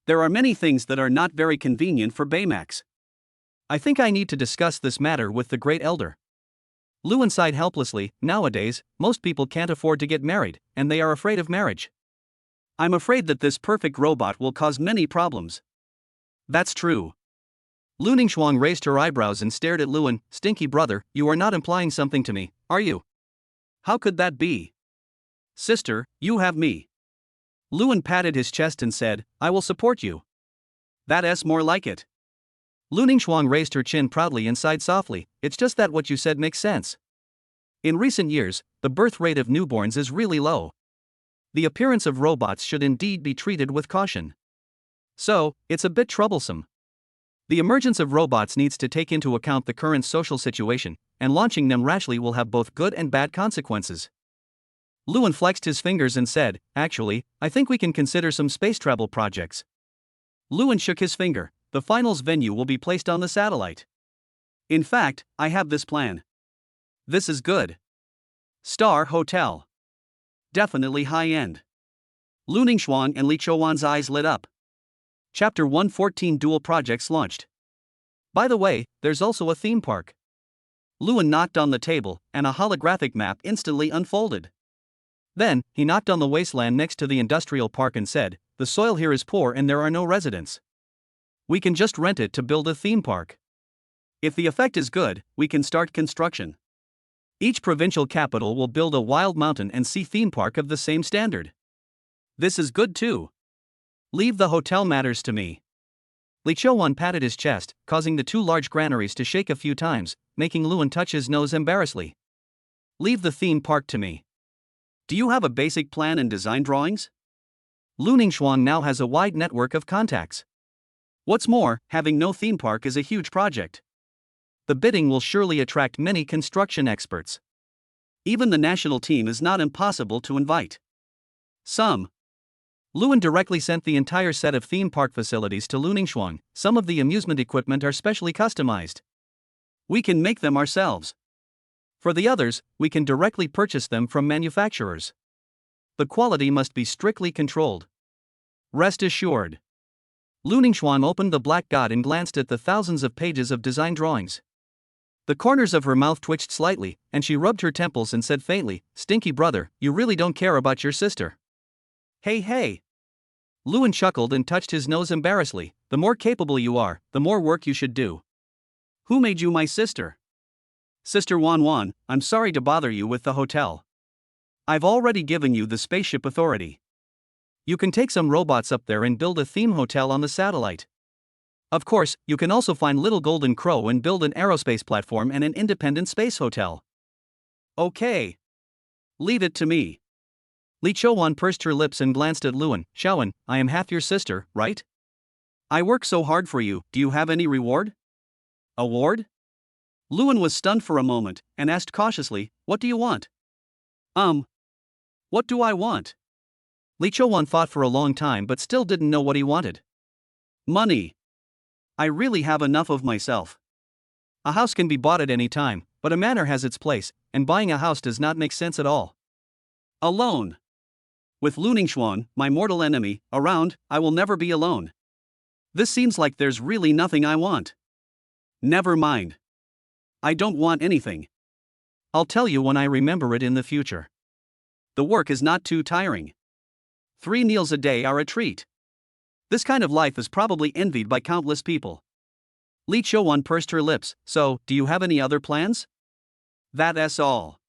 there are many things that are not very convenient for Baymax. I think I need to discuss this matter with the great elder. Luan sighed helplessly. Nowadays, most people can't afford to get married, and they are afraid of marriage. I'm afraid that this perfect robot will cause many problems. That's true. Lu Ningxuang raised her eyebrows and stared at Luan. Stinky brother, you are not implying something to me, are you? How could that be? Sister, you have me. Luan patted his chest and said, I will support you. That's more like it. Lu Ningxuang raised her chin proudly and sighed softly. It's just that what you said makes sense. In recent years, the birth rate of newborns is really low. The appearance of robots should indeed be treated with caution. So, it's a bit troublesome. The emergence of robots needs to take into account the current social situation, and launching them rashly will have both good and bad consequences. Luan flexed his fingers and said, actually, I think we can consider some space travel projects. Luan shook his finger. The finals venue will be placed on the satellite. In fact, I have this plan. This is good. Star Hotel. Definitely high-end. Lu Ningxuang and Li Qiuwan's eyes lit up. Chapter 114 Dual Projects launched. By the way, there's also a theme park. Luan knocked on the table, and a holographic map instantly unfolded. Then, he knocked on the wasteland next to the industrial park and said, the soil here is poor and there are no residents. We can just rent it to build a theme park. If the effect is good, we can start construction. Each provincial capital will build a wild mountain and sea theme park of the same standard. This is good too. Leave the hotel matters to me. Li Qiuwan patted his chest, causing the two large granaries to shake a few times, making Luan touch his nose embarrassedly. Leave the theme park to me. Do you have a basic plan and design drawings? Lu Ningxuang now has a wide network of contacts. What's more, having no theme park is a huge project. The bidding will surely attract many construction experts. Even the national team is not impossible to invite. Luan directly sent the entire set of theme park facilities to Lu Ningxuang. Some of the amusement equipment are specially customized. We can make them ourselves. For the others, we can directly purchase them from manufacturers. The quality must be strictly controlled. Rest assured. Lu Ningxuan opened the black god and glanced at the thousands of pages of design drawings. The corners of her mouth twitched slightly, and she rubbed her temples and said faintly, "Stinky brother, you really don't care about your sister." Hey hey! Luan chuckled and touched his nose embarrassedly. "The more capable you are, the more work you should do. Who made you my sister?" "Sister Wan Wan, I'm sorry to bother you with the hotel. I've already given you the spaceship authority. You can take some robots up there and build a theme hotel on the satellite. Of course, you can also find Little Golden Crow and build an aerospace platform and an independent space hotel." "Okay. Leave it to me." Li Chouan pursed her lips and glanced at Luan. "Xiaoan, I am half your sister, right? I work so hard for you, do you have any reward?" "Award?" Luan was stunned for a moment, and asked cautiously, "What do you want?" What do I want?" Li Chouan thought for a long time but still didn't know what he wanted. "Money. I really have enough of myself. A house can be bought at any time, but a manor has its place, and buying a house does not make sense at all. Alone. With Lu Ningxuan, my mortal enemy, around, I will never be alone. This seems like there's really nothing I want." "Never mind. I don't want anything. I'll tell you when I remember it in the future. The work is not too tiring. 3 meals a day are a treat. This kind of life is probably envied by countless people." Li Chouan pursed her lips. "So, do you have any other plans?" "That's all."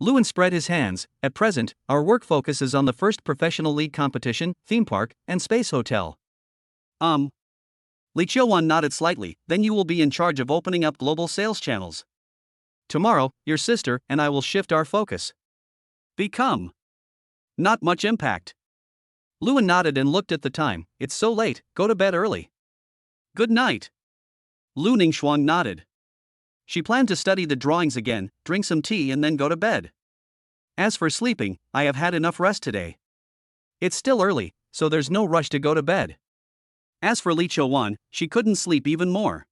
Luan spread his hands. "At present, our work focuses on the first professional league competition, theme park, and space hotel." Li Chouan nodded slightly. "Then you will be in charge of opening up global sales channels. Tomorrow, your sister and I will shift our focus. Become. Not much impact." Luan nodded and looked at the time. "It's so late, go to bed early." "Good night." Lu Ningxuan nodded. She planned to study the drawings again, drink some tea and then go to bed. "As for sleeping, I have had enough rest today. It's still early, so there's no rush to go to bed." As for Li Chouan, she couldn't sleep even more.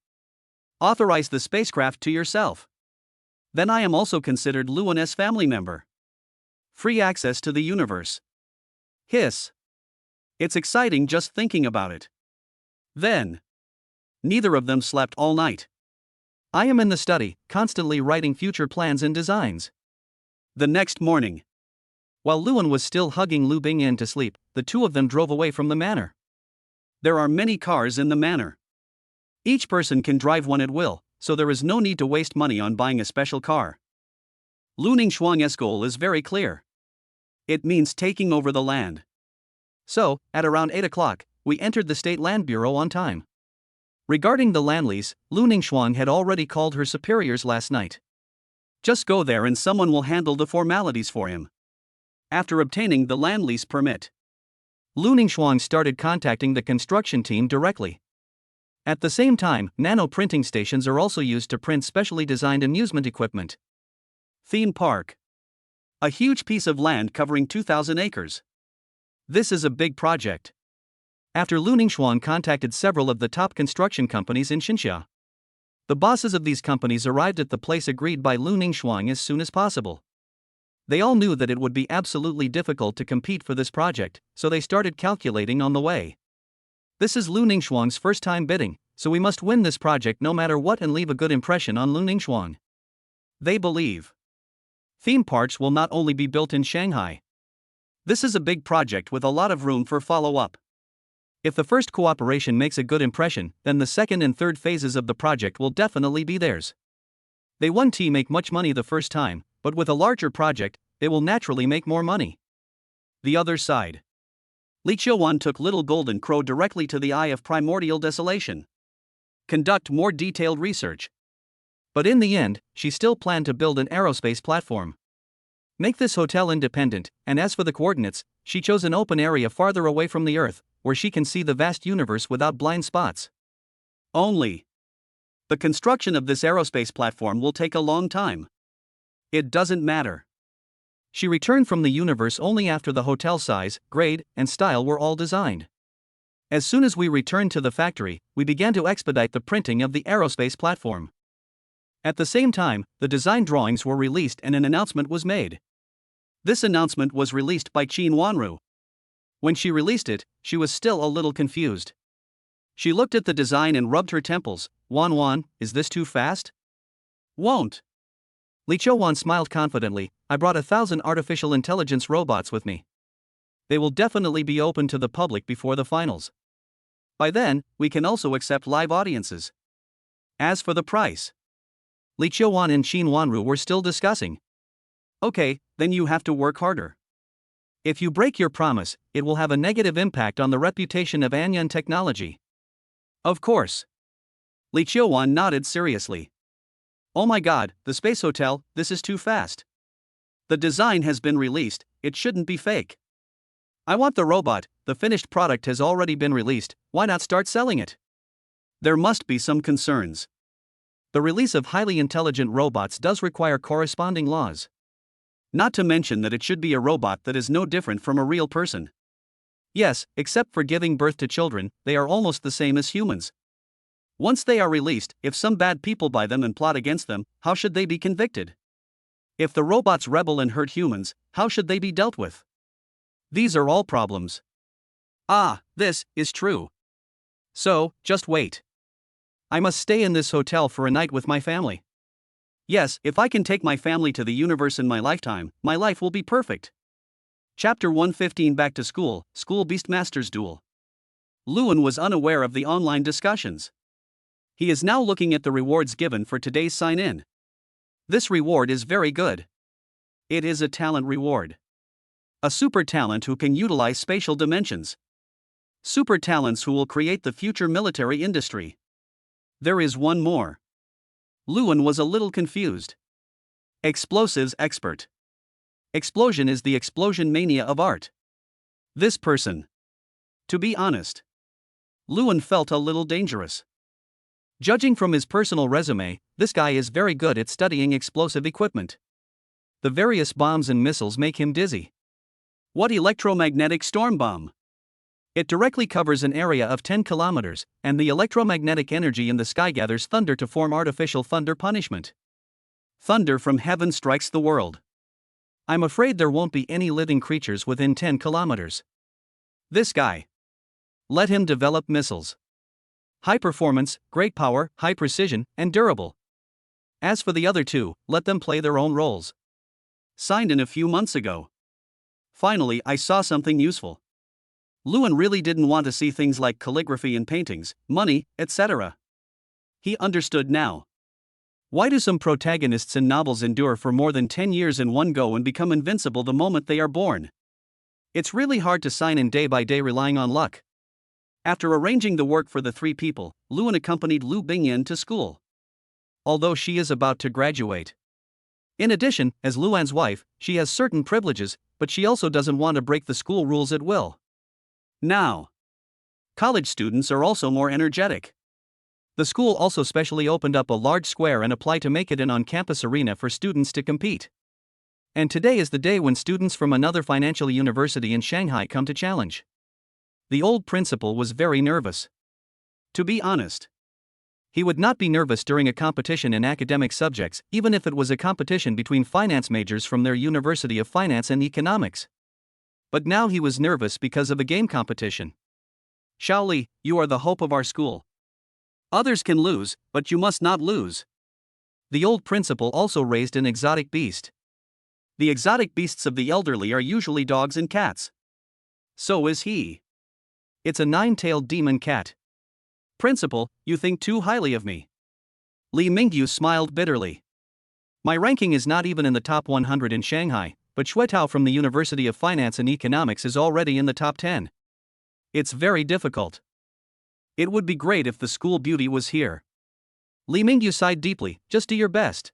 "Authorize the spacecraft to yourself. Then I am also considered Luan's family member. Free access to the universe." Hiss. It's exciting just thinking about it. Then. Neither of them slept all night. I am in the study, constantly writing future plans and designs. The next morning. While Luan was still hugging Lu Bingyan to sleep, the two of them drove away from the manor. There are many cars in the manor. Each person can drive one at will, so there is no need to waste money on buying a special car. Lu Ningxuan's goal is very clear. It means taking over the land. So, at around 8 o'clock, we entered the State Land Bureau on time. Regarding the land lease, Lu Ningxuan had already called her superiors last night. Just go there and someone will handle the formalities for him. After obtaining the land lease permit, Lu Ningxuan started contacting the construction team directly. At the same time, nano printing stations are also used to print specially designed amusement equipment. Theme park. A huge piece of land covering 2,000 acres. This is a big project. After Lu Ningxuan contacted several of the top construction companies in Xinxia, the bosses of these companies arrived at the place agreed by Lu Ningxuan as soon as possible. They all knew that it would be absolutely difficult to compete for this project, so they started calculating on the way. This is Lu Ningxuan's first time bidding, so we must win this project no matter what and leave a good impression on Lu Ningxuan. They believe theme parks will not only be built in Shanghai. This is a big project with a lot of room for follow-up. If the first cooperation makes a good impression, then the second and third phases of the project will definitely be theirs. They won't make much money the first time, but with a larger project, they will naturally make more money. The other side. Li Chouan took Little Golden Crow directly to the Eye of Primordial Desolation. Conduct more detailed research. But in the end, she still planned to build an aerospace platform. Make this hotel independent, and as for the coordinates, she chose an open area farther away from the Earth, where she can see the vast universe without blind spots. Only. The construction of this aerospace platform will take a long time. It doesn't matter. She returned from the universe only after the hotel size, grade, and style were all designed. As soon as we returned to the factory, we began to expedite the printing of the aerospace platform. At the same time, the design drawings were released and an announcement was made. This announcement was released by Qin Wanru. When she released it, she was still a little confused. She looked at the design and rubbed her temples. Wan, is this too fast? Won't. Li Qiuwan smiled confidently. I brought 1,000 artificial intelligence robots with me. They will definitely be open to the public before the finals. By then, we can also accept live audiences. As for the price, Li Qiuwan and Qin Wanru were still discussing. Okay, then you have to work harder. If you break your promise, it will have a negative impact on the reputation of Anyan Technology. Of course. Li Qiuwan nodded seriously. Oh my god, the space hotel, this is too fast. The design has been released, it shouldn't be fake. I want the robot, the finished product has already been released, why not start selling it? There must be some concerns. The release of highly intelligent robots does require corresponding laws. Not to mention that it should be a robot that is no different from a real person. Yes, except for giving birth to children, they are almost the same as humans. Once they are released, if some bad people buy them and plot against them, how should they be convicted? If the robots rebel and hurt humans, how should they be dealt with? These are all problems. Ah, this is true. So, just wait. I must stay in this hotel for a night with my family. Yes, if I can take my family to the universe in my lifetime, my life will be perfect. Chapter 115 Back to School, School Beastmasters Duel. Luan was unaware of the online discussions. He is now looking at the rewards given for today's sign-in. This reward is very good. It is a talent reward. A super talent who can utilize spatial dimensions. Super talents who will create the future military industry. There is one more. Luan was a little confused. Explosives expert. Explosion is the explosion mania of art. This person. To be honest, Luan felt a little dangerous. Judging from his personal resume, this guy is very good at studying explosive equipment. The various bombs and missiles make him dizzy. What electromagnetic storm bomb? It directly covers an area of 10 kilometers, and the electromagnetic energy in the sky gathers thunder to form artificial thunder punishment. Thunder from heaven strikes the world. I'm afraid there won't be any living creatures within 10 kilometers. This guy. Let him develop missiles. High performance, great power, high precision, and durable. As for the other two, let them play their own roles. Signed in a few months ago. Finally, I saw something useful. Luan really didn't want to see things like calligraphy and paintings, money, etc. He understood now. Why do some protagonists in novels endure for more than 10 years in one go and become invincible the moment they are born? It's really hard to sign in day by day relying on luck. After arranging the work for the three people, Luan accompanied Lu Bingyan to school. Although she is about to graduate. In addition, as Luan's wife, she has certain privileges, but she also doesn't want to break the school rules at will. Now, college students are also more energetic. The school also specially opened up a large square and applied to make it an on-campus arena for students to compete. And today is the day when students from another financial university in Shanghai come to challenge. The old principal was very nervous. To be honest, he would not be nervous during a competition in academic subjects, even if it was a competition between finance majors from their University of Finance and Economics. But now he was nervous because of a game competition. Shaoli, you are the hope of our school. Others can lose, but you must not lose. The old principal also raised an exotic beast. The exotic beasts of the elderly are usually dogs and cats. So is he. It's a 9-tailed demon cat. Principal, you think too highly of me. Li Mingyu smiled bitterly. My ranking is not even in the top 100 in Shanghai, but Xuetao from the University of Finance and Economics is already in the top 10. It's very difficult. It would be great if the school beauty was here. Li Mingyu sighed deeply. Just do your best.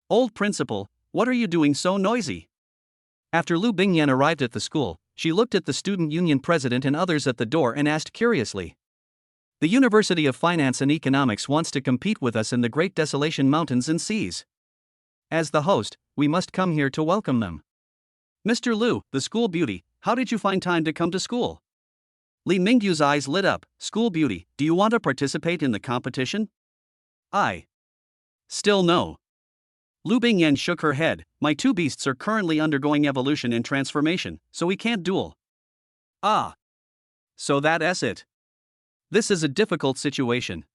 Old principal, what are you doing so noisy? After Lu Bingyan arrived at the school, she looked at the student union president and others at the door and asked curiously. The University of Finance and Economics wants to compete with us in the Great Desolation Mountains and Seas. As the host, we must come here to welcome them. Mr. Lu, the school beauty, how did you find time to come to school? Li Mingyu's eyes lit up. School beauty, do you want to participate in the competition? Still no. Lu Bingyan shook her head. My two beasts are currently undergoing evolution and transformation, so we can't duel. Ah. So that's it. This is a difficult situation.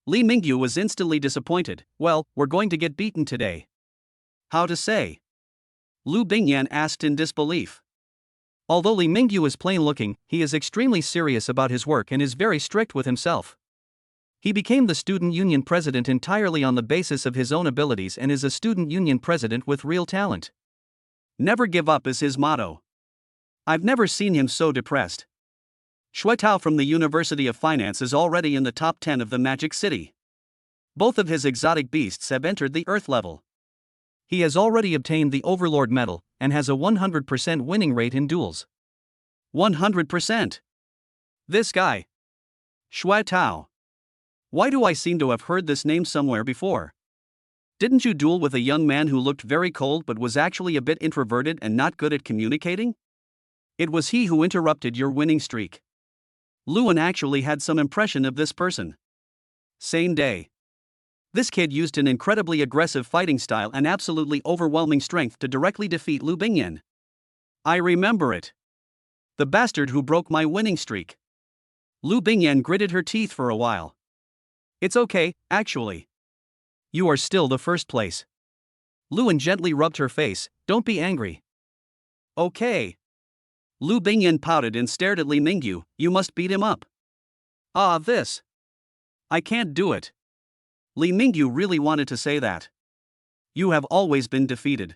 Li Mingyu was instantly disappointed. Well, we're going to get beaten today. How to say? Lu Bingyan asked in disbelief. Although Li Mingyu is plain looking, he is extremely serious about his work and is very strict with himself. He became the student union president entirely on the basis of his own abilities and is a student union president with real talent. Never give up is his motto. I've never seen him so depressed. Shui Tao from the University of Finance is already in the top 10 of the Magic City. Both of his exotic beasts have entered the Earth level. He has already obtained the Overlord medal and has a 100% winning rate in duels. 100%. This guy. Shui Tao. Why do I seem to have heard this name somewhere before? Didn't you duel with a young man who looked very cold but was actually a bit introverted and not good at communicating? It was he who interrupted your winning streak. Luan actually had some impression of this person. Same day. This kid used an incredibly aggressive fighting style and absolutely overwhelming strength to directly defeat Lu Bingyan. I remember it. The bastard who broke my winning streak. Lu Bingyan gritted her teeth for a while. It's okay, actually. You are still the first place. Luan gently rubbed her face. Don't be angry. Okay. Lu Bingyan pouted and stared at Li Mingyu. You must beat him up. Ah, this. I can't do it. Li Mingyu really wanted to say that. You have always been defeated.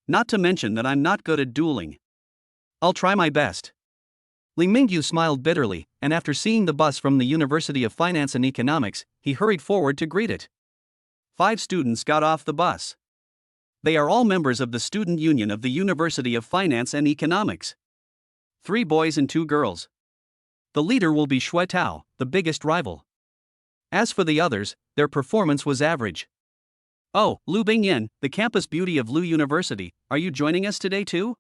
Not to mention that I'm not good at dueling. I'll try my best. Li Mingyu smiled bitterly, and after seeing the bus from the University of Finance and Economics, he hurried forward to greet it. 5 students got off the bus. They are all members of the Student Union of the University of Finance and Economics. 3 boys and 2 girls. The leader will be Shui Tao, the biggest rival. As for the others, their performance was average. Oh, Lu Bingyan, the campus beauty of Lu University, are you joining us today too?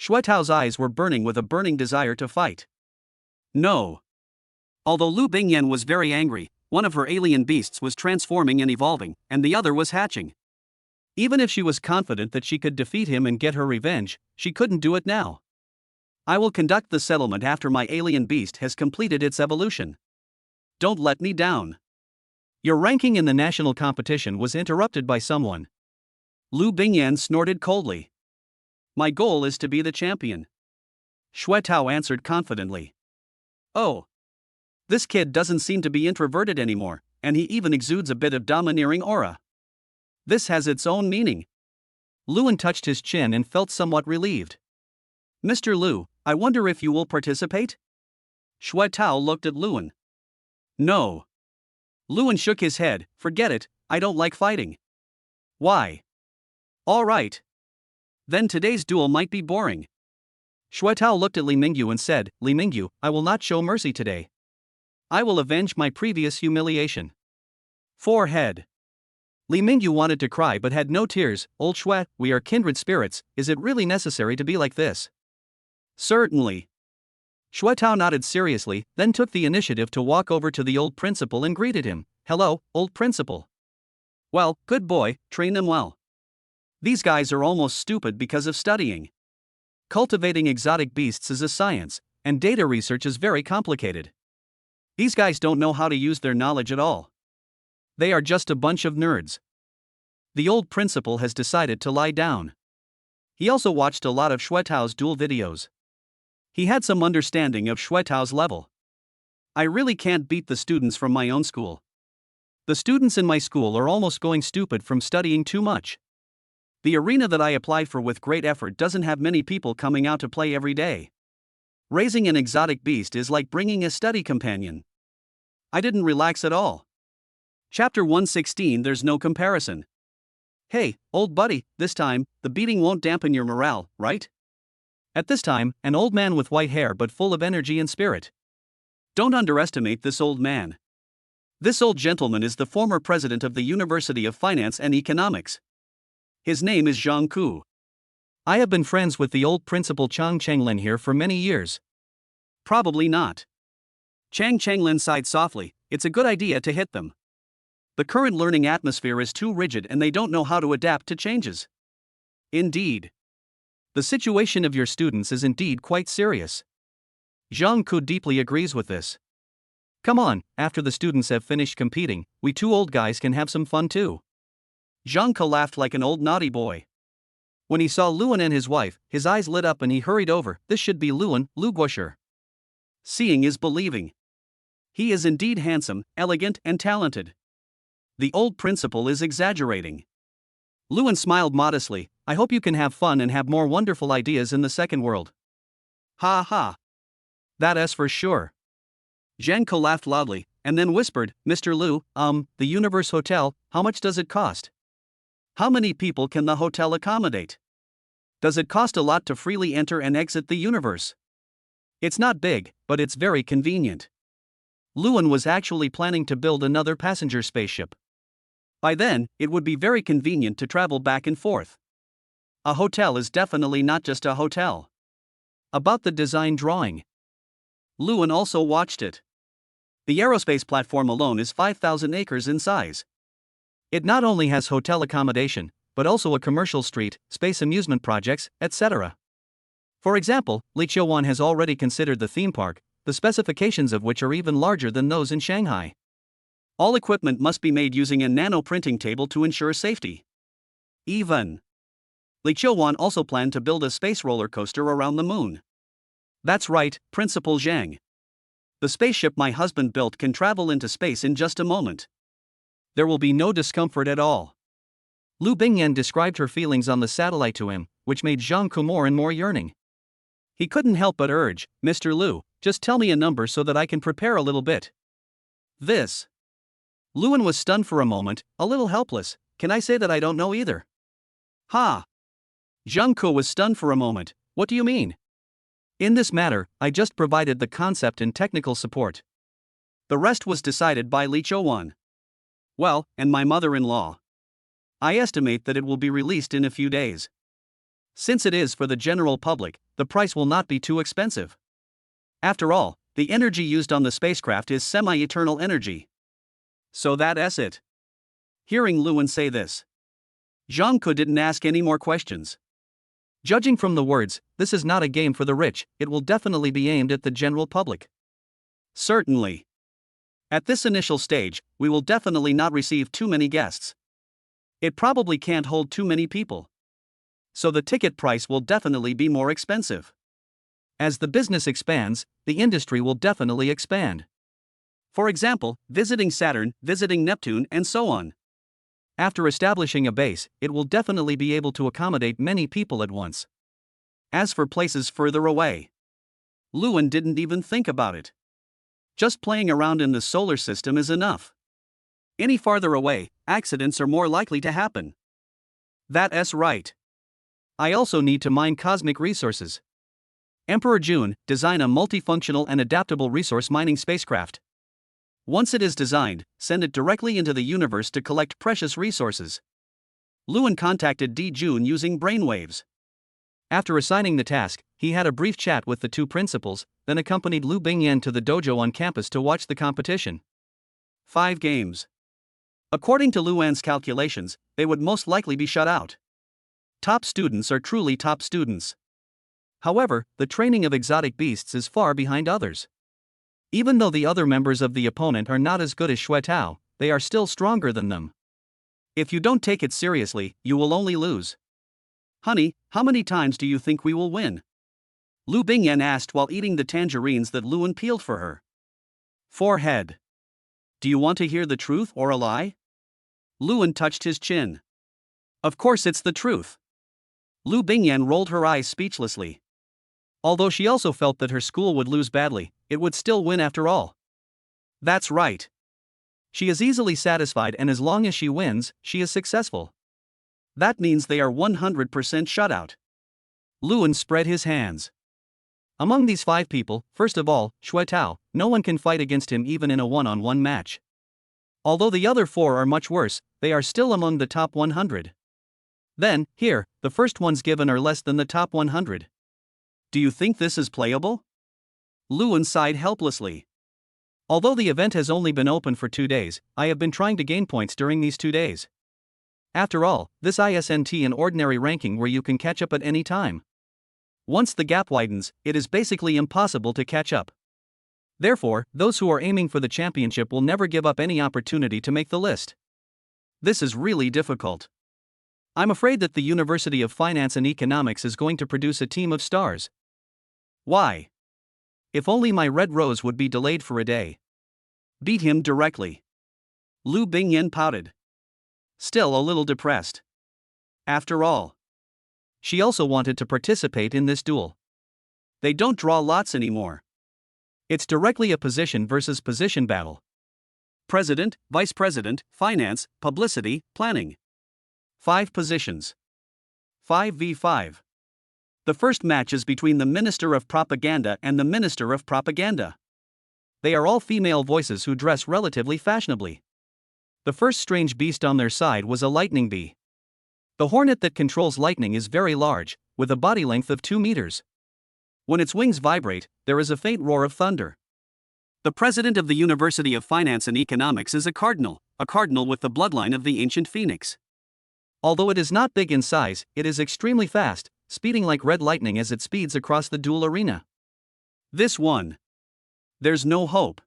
Shui Tao's eyes were burning with a burning desire to fight. No. Although Lu Bingyan was very angry, one of her alien beasts was transforming and evolving, and the other was hatching. Even if she was confident that she could defeat him and get her revenge, she couldn't do it now. I will conduct the settlement after my alien beast has completed its evolution. Don't let me down. Your ranking in the national competition was interrupted by someone. Lu Bingyan snorted coldly. My goal is to be the champion. Shui Tao answered confidently. Oh. This kid doesn't seem to be introverted anymore, and he even exudes a bit of domineering aura. This has its own meaning. Luan touched his chin and felt somewhat relieved. Mr. Lu, I wonder if you will participate? Shui Tao looked at Luan. No. Luan shook his head. Forget it, I don't like fighting. Why? All right. Then today's duel might be boring. Shui Tao looked at Li Mingyu and said, Li Mingyu, I will not show mercy today. I will avenge my previous humiliation. Forehead. Li Mingyu wanted to cry but had no tears. Old Shui, we are kindred spirits, is it really necessary to be like this? Certainly. Shui Tao nodded seriously, then took the initiative to walk over to the old principal and greeted him. Hello, old principal. Well, good boy, train them well. These guys are almost stupid because of studying. Cultivating exotic beasts is a science, and data research is very complicated. These guys don't know how to use their knowledge at all. They are just a bunch of nerds. The old principal has decided to lie down. He also watched a lot of Shui Tao's duel videos. He had some understanding of Shui Tao's level. I really can't beat the students from my own school. The students in my school are almost going stupid from studying too much. The arena that I applied for with great effort doesn't have many people coming out to play every day. Raising an exotic beast is like bringing a study companion. I didn't relax at all. Chapter 116. There's no comparison. Hey, old buddy, this time, the beating won't dampen your morale, right? At this time, an old man with white hair but full of energy and spirit. Don't underestimate this old man. This old gentleman is the former president of the University of Finance and Economics. His name is Zhang Ku. I have been friends with the old principal Chang Chenglin here for many years. Probably not. Chang Chenglin sighed softly. It's a good idea to hit them. The current learning atmosphere is too rigid and they don't know how to adapt to changes. Indeed. The situation of your students is indeed quite serious. Zhang Ku deeply agrees with this. Come on, after the students have finished competing, we two old guys can have some fun too. Zhang Ku laughed like an old naughty boy. When he saw Luan and his wife, his eyes lit up and he hurried over. This should be Luan, Lu Guosher. Seeing is believing. He is indeed handsome, elegant, and talented. The old principal is exaggerating. Luan smiled modestly. I hope you can have fun and have more wonderful ideas in the second world. Ha ha. That's for sure. Zhang Ku laughed loudly, and then whispered, Mr. Lu, the Universe Hotel, how much does it cost? How many people can the hotel accommodate? Does it cost a lot to freely enter and exit the universe? It's not big, but it's very convenient. Luan was actually planning to build another passenger spaceship. By then, it would be very convenient to travel back and forth. A hotel is definitely not just a hotel. About the design drawing. Luan also watched it. The aerospace platform alone is 5,000 acres in size. It not only has hotel accommodation, but also a commercial street, space amusement projects, etc. For example, Li Qiuwan has already considered the theme park, the specifications of which are even larger than those in Shanghai. All equipment must be made using a nano printing table to ensure safety. Even Li Qiuwan also planned to build a space roller coaster around the moon. That's right, Principal Zhang. The spaceship my husband built can travel into space in just a moment. There will be no discomfort at all. Lu Bingyan described her feelings on the satellite to him, which made Zhang Ku more and more yearning. He couldn't help but urge, Mr. Lu, just tell me a number so that I can prepare a little bit. This. Luan was stunned for a moment, a little helpless. Can I say that I don't know either? Ha! Zhang Ku was stunned for a moment. What do you mean? In this matter, I just provided the concept and technical support. The rest was decided by Li Qiuwan. Well, and my mother-in-law. I estimate that it will be released in a few days. Since it is for the general public, the price will not be too expensive. After all, the energy used on the spacecraft is semi-eternal energy. So that's it. Hearing Luan say this, Zhang Ku didn't ask any more questions. Judging from the words, this is not a game for the rich, it will definitely be aimed at the general public. Certainly. At this initial stage, we will definitely not receive too many guests. It probably can't hold too many people. So the ticket price will definitely be more expensive. As the business expands, the industry will definitely expand. For example, visiting Saturn, visiting Neptune, and so on. After establishing a base, it will definitely be able to accommodate many people at once. As for places further away, Luan didn't even think about it. Just playing around in the solar system is enough. Any farther away, accidents are more likely to happen. That's right. I also need to mine cosmic resources. Emperor Jun, design a multifunctional and adaptable resource mining spacecraft. Once it is designed, send it directly into the universe to collect precious resources. Luan contacted Di Jun using brainwaves. After assigning the task, he had a brief chat with the two principals, then accompanied Lu Bingyan to the dojo on campus to watch the competition. 5 games. According to Luan's calculations, they would most likely be shut out. Top students are truly top students. However, the training of exotic beasts is far behind others. Even though the other members of the opponent are not as good as Xue Tao, they are still stronger than them. If you don't take it seriously, you will only lose. Honey, how many times do you think we will win? Lu Bingyan asked while eating the tangerines that Luan peeled for her. Forehead. Do you want to hear the truth or a lie? Luan touched his chin. Of course it's the truth. Lu Bingyan rolled her eyes speechlessly. Although she also felt that her school would lose badly, it would still win after all. That's right. She is easily satisfied, and as long as she wins, she is successful. That means they are 100% shutout. Luan spread his hands. Among these 5 people, first of all, Xue Tao, no one can fight against him even in a one-on-one match. Although the other 4 are much worse, they are still among the top 100. Then, here, the first ones given are less than the top 100. Do you think this is playable? Luan sighed helplessly. Although the event has only been open for 2 days, I have been trying to gain points during these 2 days. After all, this isn't an ordinary ranking where you can catch up at any time. Once the gap widens, it is basically impossible to catch up. Therefore, those who are aiming for the championship will never give up any opportunity to make the list. This is really difficult. I'm afraid that the University of Finance and Economics is going to produce a team of stars. Why? If only my red rose would be delayed for a day. Beat him directly. Lu Bingyan pouted. Still a little depressed. After all, she also wanted to participate in this duel. They don't draw lots anymore. It's directly a position versus position battle. President, Vice President, Finance, Publicity, Planning. 5 positions. 5v5. The first match is between the Minister of Propaganda and the Minister of Propaganda. They are all female voices who dress relatively fashionably. The first strange beast on their side was a lightning bee. The hornet that controls lightning is very large, with a body length of 2 meters. When its wings vibrate, there is a faint roar of thunder. The president of the University of Finance and Economics is a cardinal with the bloodline of the ancient phoenix. Although it is not big in size, it is extremely fast, speeding like red lightning as it speeds across the duel arena. This one. There's no hope.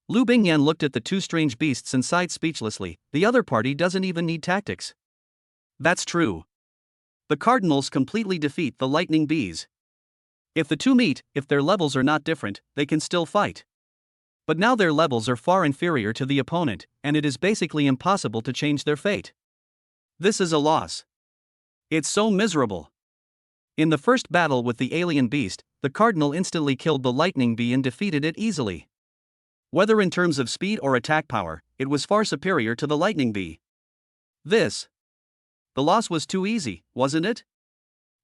Lu Bingyan looked at the 2 strange beasts and sighed speechlessly. The other party doesn't even need tactics. That's true. The cardinals completely defeat the lightning bees. If the 2 meet, if their levels are not different, they can still fight. But now their levels are far inferior to the opponent, and it is basically impossible to change their fate. This is a loss. It's so miserable. In the first battle with the alien beast, the cardinal instantly killed the lightning bee and defeated it easily. Whether in terms of speed or attack power, it was far superior to the lightning bee. The loss was too easy, wasn't it?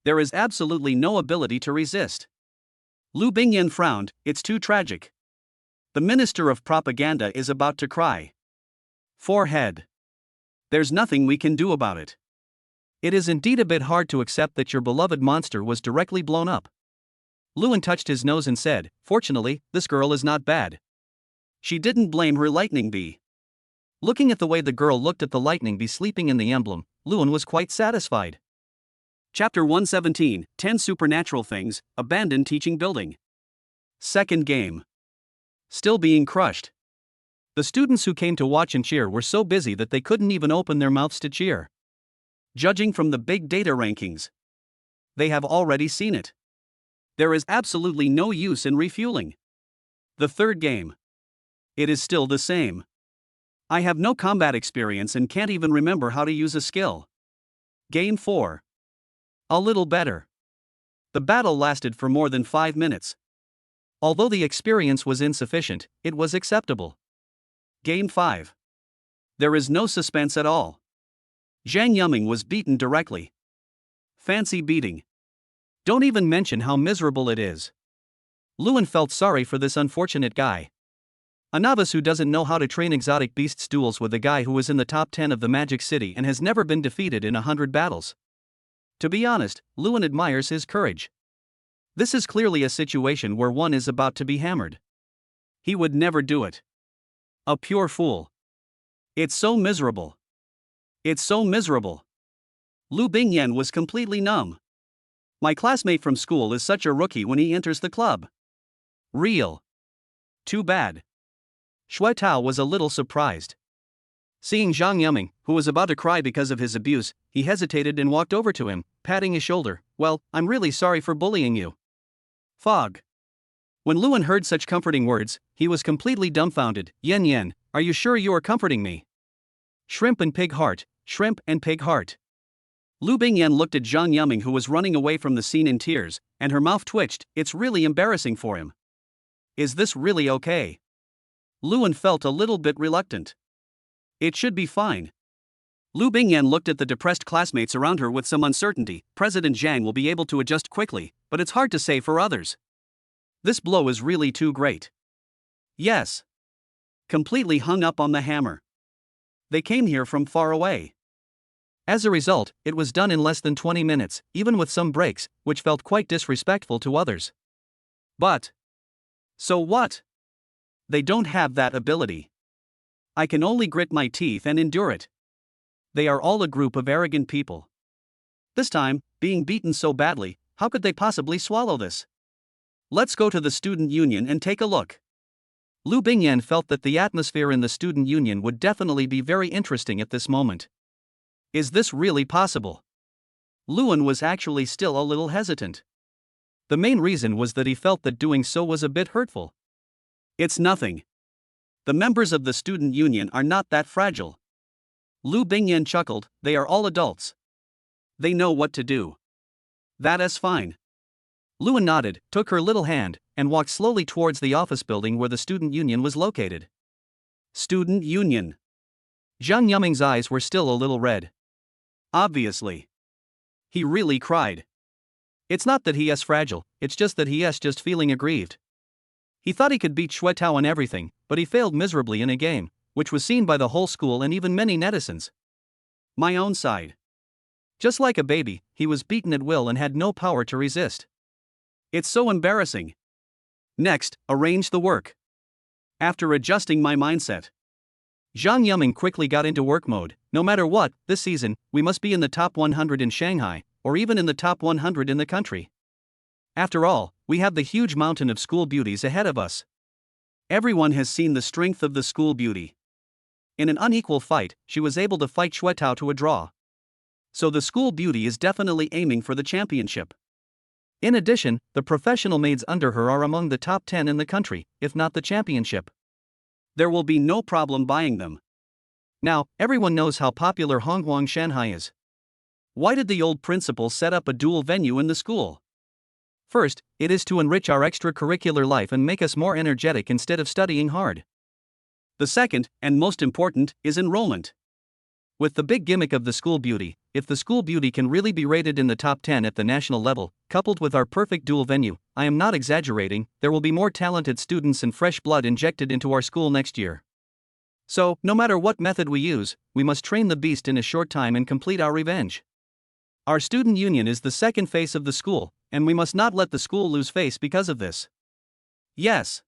There is absolutely no ability to resist. Lu Bingyan frowned. It's too tragic. The Minister of Propaganda is about to cry. Forehead. There's nothing we can do about it. It is indeed a bit hard to accept that your beloved monster was directly blown up. Luan touched his nose and said, "Fortunately, this girl is not bad." She didn't blame her lightning bee. Looking at the way the girl looked at the lightning bee sleeping in the emblem, Luan was quite satisfied. Chapter 117, 10 Supernatural Things, Abandoned Teaching Building. Second game. Still being crushed. The students who came to watch and cheer were so busy that they couldn't even open their mouths to cheer. Judging from the big data rankings, they have already seen it. There is absolutely no use in refueling. The third game. It is still the same. I have no combat experience and can't even remember how to use a skill. Game 4. A little better. The battle lasted for more than 5 minutes. Although the experience was insufficient, it was acceptable. Game 5. There is no suspense at all. Zhang Yuming was beaten directly. Fancy beating. Don't even mention how miserable it is. Luan felt sorry for this unfortunate guy. A novice who doesn't know how to train exotic beasts duels with a guy who is in the top 10 of the Magic City and has never been defeated in 100 battles. To be honest, Luan admires his courage. This is clearly a situation where one is about to be hammered. He would never do it. A pure fool. It's so miserable. It's so miserable. Lu Bingyan was completely numb. My classmate from school is such a rookie when he enters the club. Real. Too bad. Shui Tao was a little surprised. Seeing Zhang Yuming, who was about to cry because of his abuse, he hesitated and walked over to him, patting his shoulder. "Well, I'm really sorry for bullying you." Fog. When Luan heard such comforting words, he was completely dumbfounded. "Yen Yen, are you sure you are comforting me?" Shrimp and pig heart, shrimp and pig heart. Lu Bingyan looked at Zhang Yuming, who was running away from the scene in tears, and her mouth twitched. It's really embarrassing for him. Is this really okay? Luan felt a little bit reluctant. It should be fine. Lu Bingyan looked at the depressed classmates around her with some uncertainty. President Zhang will be able to adjust quickly, but it's hard to say for others. This blow is really too great. Yes. Completely hung up on the hammer. They came here from far away. As a result, it was done in less than 20 minutes, even with some breaks, which felt quite disrespectful to others. But so what? They don't have that ability. I can only grit my teeth and endure it. They are all a group of arrogant people. This time, being beaten so badly, how could they possibly swallow this? Let's go to the student union and take a look. Lu Bingyan felt that the atmosphere in the student union would definitely be very interesting at this moment. Is this really possible? Luan was actually still a little hesitant. The main reason was that he felt that doing so was a bit hurtful. It's nothing. The members of the student union are not that fragile. Lu Bingyan chuckled, they are all adults. They know what to do. That is fine. Luan nodded, took her little hand, and walked slowly towards the office building where the student union was located. Student union. Zhang Yuming's eyes were still a little red. Obviously. He really cried. It's not that he is fragile, it's just that he is just feeling aggrieved. He thought he could beat Xue Tao in everything, but he failed miserably in a game, which was seen by the whole school and even many netizens. My own side. Just like a baby, he was beaten at will and had no power to resist. It's so embarrassing. Next, arrange the work. After adjusting my mindset, Zhang Yuming quickly got into work mode. No matter what, this season, we must be in the top 100 in Shanghai, or even in the top 100 in the country. After all, we have the huge mountain of school beauties ahead of us. Everyone has seen the strength of the school beauty. In an unequal fight, she was able to fight Xue Tao to a draw. So the school beauty is definitely aiming for the championship. In addition, the professional maids under her are among the top 10 in the country, if not the championship. There will be no problem buying them. Now, everyone knows how popular Hongguang Shanghai is. Why did the old principal set up a dual venue in the school? First, it is to enrich our extracurricular life and make us more energetic instead of studying hard. The second, and most important, is enrollment. With the big gimmick of the school beauty, if the school beauty can really be rated in the top 10 at the national level, coupled with our perfect dual venue, I am not exaggerating, there will be more talented students and fresh blood injected into our school next year. So, no matter what method we use, we must train the beast in a short time and complete our revenge. Our student union is the second face of the school, and we must not let the school lose face because of this. Yes.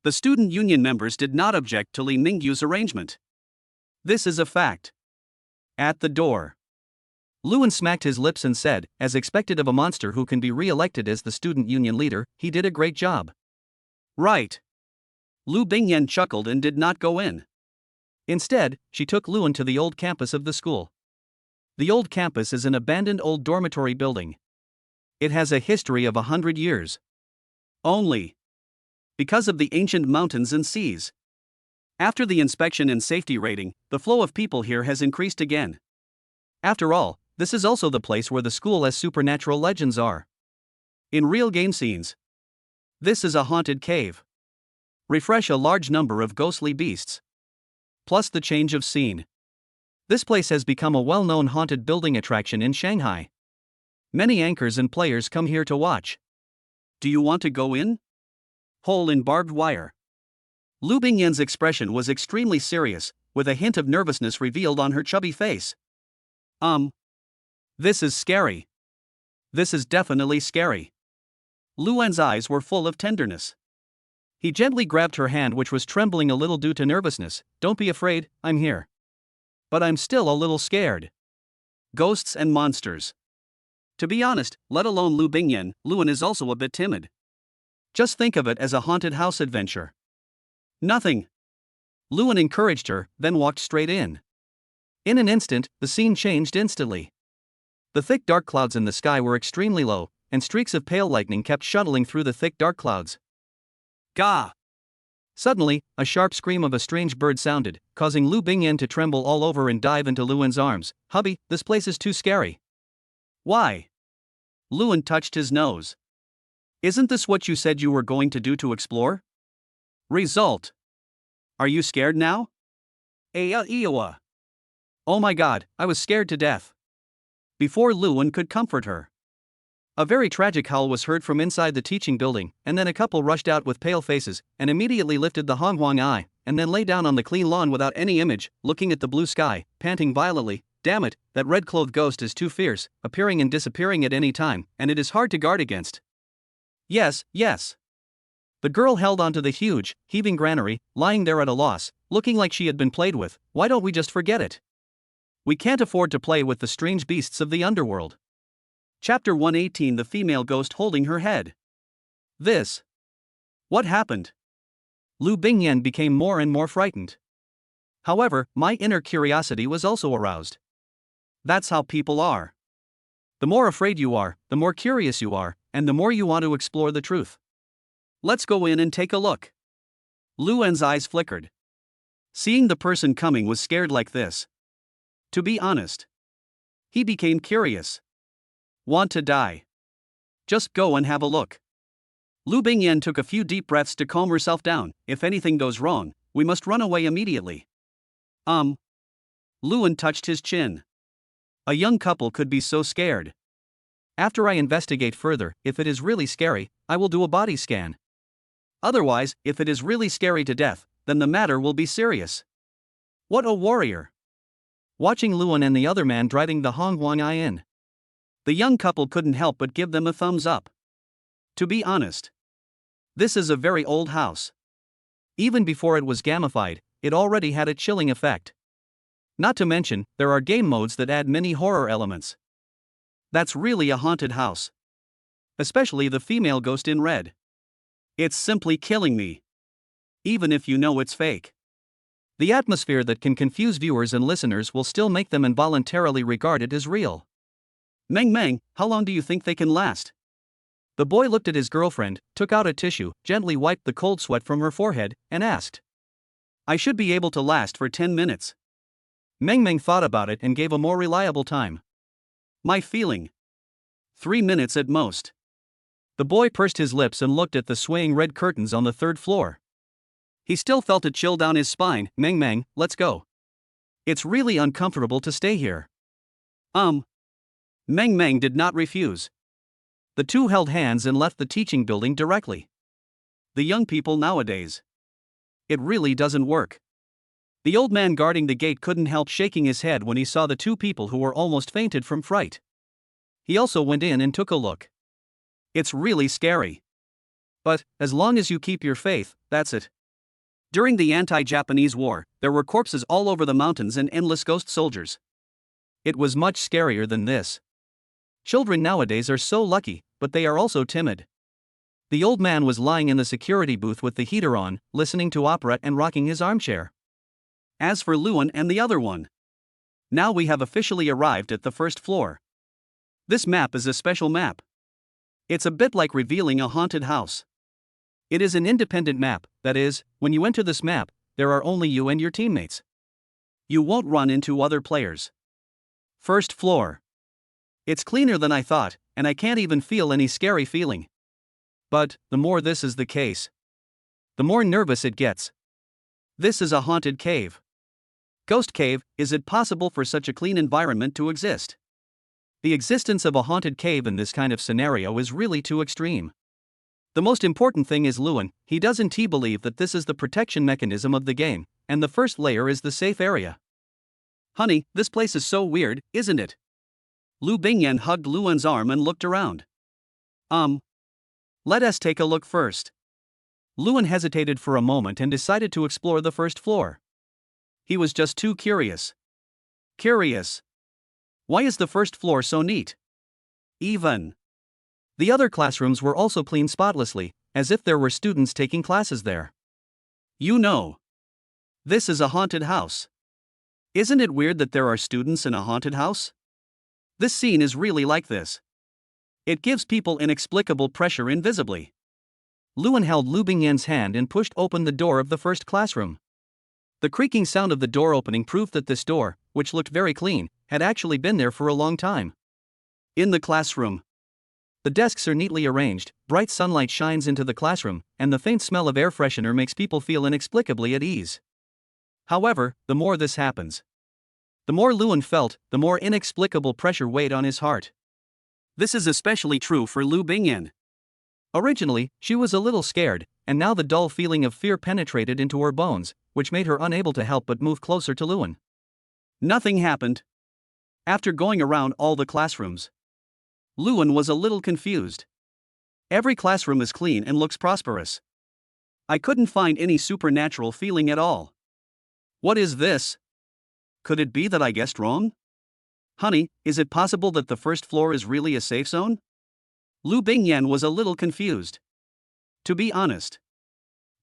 The student union members did not object to Li Mingyu's arrangement. This is a fact. At the door, Luan smacked his lips and said, as expected of a monster who can be re-elected as the student union leader, he did a great job. Right. Lu Bingyan chuckled and did not go in. Instead, she took Luan to the old campus of the school. The old campus is an abandoned old dormitory building. It has a history of 100 years. Only. Because of the ancient mountains and seas. After the inspection and safety rating, the flow of people here has increased again. After all, this is also the place where the school's supernatural legends are. In real game scenes. This is a haunted cave. Refresh a large number of ghostly beasts. Plus the change of scene. This place has become a well-known haunted building attraction in Shanghai. Many anchors and players come here to watch. Do you want to go in? Hole in barbed wire. Lu Bingyan's expression was extremely serious, with a hint of nervousness revealed on her chubby face. This is scary. This is definitely scary. Luan's eyes were full of tenderness. He gently grabbed her hand, which was trembling a little due to nervousness. Don't be afraid, I'm here. But I'm still a little scared. Ghosts and monsters. To be honest, let alone Lu Bingyan, Luan is also a bit timid. Just think of it as a haunted house adventure. Nothing. Luan encouraged her, then walked straight in. In an instant, the scene changed instantly. The thick dark clouds in the sky were extremely low, and streaks of pale lightning kept shuttling through the thick dark clouds. Gah! Suddenly, a sharp scream of a strange bird sounded, causing Lu Bingyan to tremble all over and dive into Luan's arms. Hubby, this place is too scary. Why? Luan touched his nose. Isn't this what you said you were going to do to explore? Result. Are you scared now? Oh my god, I was scared to death. Before Luan could comfort her, a very tragic howl was heard from inside the teaching building, and then a couple rushed out with pale faces, and immediately lifted the Hongguang eye, and then lay down on the clean lawn without any image, looking at the blue sky, panting violently. Damn it, that red-clothed ghost is too fierce, appearing and disappearing at any time, and it is hard to guard against. Yes. The girl held onto the huge, heaving granary, lying there at a loss, looking like she had been played with. Why don't we just forget it? We can't afford to play with the strange beasts of the underworld. Chapter 118. The female ghost holding her head. This. What happened? Lu Bingyan became more and more frightened. However, my inner curiosity was also aroused. That's how people are. The more afraid you are, the more curious you are, and the more you want to explore the truth. Let's go in and take a look. Luan's eyes flickered. Seeing the person coming was scared like this. To be honest, he became curious. Want to die? Just go and have a look. Lu Bingyan took a few deep breaths to calm herself down. If anything goes wrong, we must run away immediately. Luan touched his chin. A young couple could be so scared. After I investigate further, if it is really scary, I will do a body scan. Otherwise, if it is really scary to death, then the matter will be serious. What a warrior! Watching Luan and the other man driving the Hong Huang Ai in, the young couple couldn't help but give them a thumbs up. To be honest, this is a very old house. Even before it was gamified, it already had a chilling effect. Not to mention, there are game modes that add many horror elements. That's really a haunted house. Especially the female ghost in red. It's simply killing me. Even if you know it's fake. The atmosphere that can confuse viewers and listeners will still make them involuntarily regard it as real. Meng, how long do you think they can last? The boy looked at his girlfriend, took out a tissue, gently wiped the cold sweat from her forehead, and asked. I should be able to last for 10 minutes. Meng thought about it and gave a more reliable time. My feeling. 3 minutes at most. The boy pursed his lips and looked at the swaying red curtains on the third floor. He still felt a chill down his spine. Meng, let's go. It's really uncomfortable to stay here. Meng did not refuse. The two held hands and left the teaching building directly. The young people nowadays. It really doesn't work. The old man guarding the gate couldn't help shaking his head when he saw the two people who were almost fainted from fright. He also went in and took a look. It's really scary. But, as long as you keep your faith, that's it. During the anti-Japanese war, there were corpses all over the mountains and endless ghost soldiers. It was much scarier than this. Children nowadays are so lucky, but they are also timid. The old man was lying in the security booth with the heater on, listening to opera and rocking his armchair. As for Luan and the other one. Now we have officially arrived at the first floor. This map is a special map. It's a bit like revealing a haunted house. It is an independent map, that is, when you enter this map, there are only you and your teammates. You won't run into other players. First floor. It's cleaner than I thought, and I can't even feel any scary feeling. But, the more this is the case, the more nervous it gets. This is a haunted cave. Ghost cave, is it possible for such a clean environment to exist? The existence of a haunted cave in this kind of scenario is really too extreme. The most important thing is Luan, he doesn't believe that this is the protection mechanism of the game, and the first layer is the safe area. Honey, this place is so weird, isn't it? Lu Bingyan hugged Luan's arm and looked around. Let us take a look first. Luan hesitated for a moment and decided to explore the first floor. He was just too curious. Curious. Why is the first floor so neat? Even. The other classrooms were also cleaned spotlessly, as if there were students taking classes there. You know. This is a haunted house. Isn't it weird that there are students in a haunted house? This scene is really like this. It gives people inexplicable pressure invisibly. Luan held Lu Bingyan's hand and pushed open the door of the first classroom. The creaking sound of the door opening proved that this door, which looked very clean, had actually been there for a long time. In the classroom. The desks are neatly arranged, bright sunlight shines into the classroom, and the faint smell of air freshener makes people feel inexplicably at ease. However, the more this happens, the more Luan felt, the more inexplicable pressure weighed on his heart. This is especially true for Lu Bingyan. Originally, she was a little scared, and now the dull feeling of fear penetrated into her bones, which made her unable to help but move closer to Luan. Nothing happened. After going around all the classrooms, Luan was a little confused. Every classroom is clean and looks prosperous. I couldn't find any supernatural feeling at all. What is this? Could it be that I guessed wrong? Honey, is it possible that the first floor is really a safe zone? Lu Bingyan was a little confused. To be honest,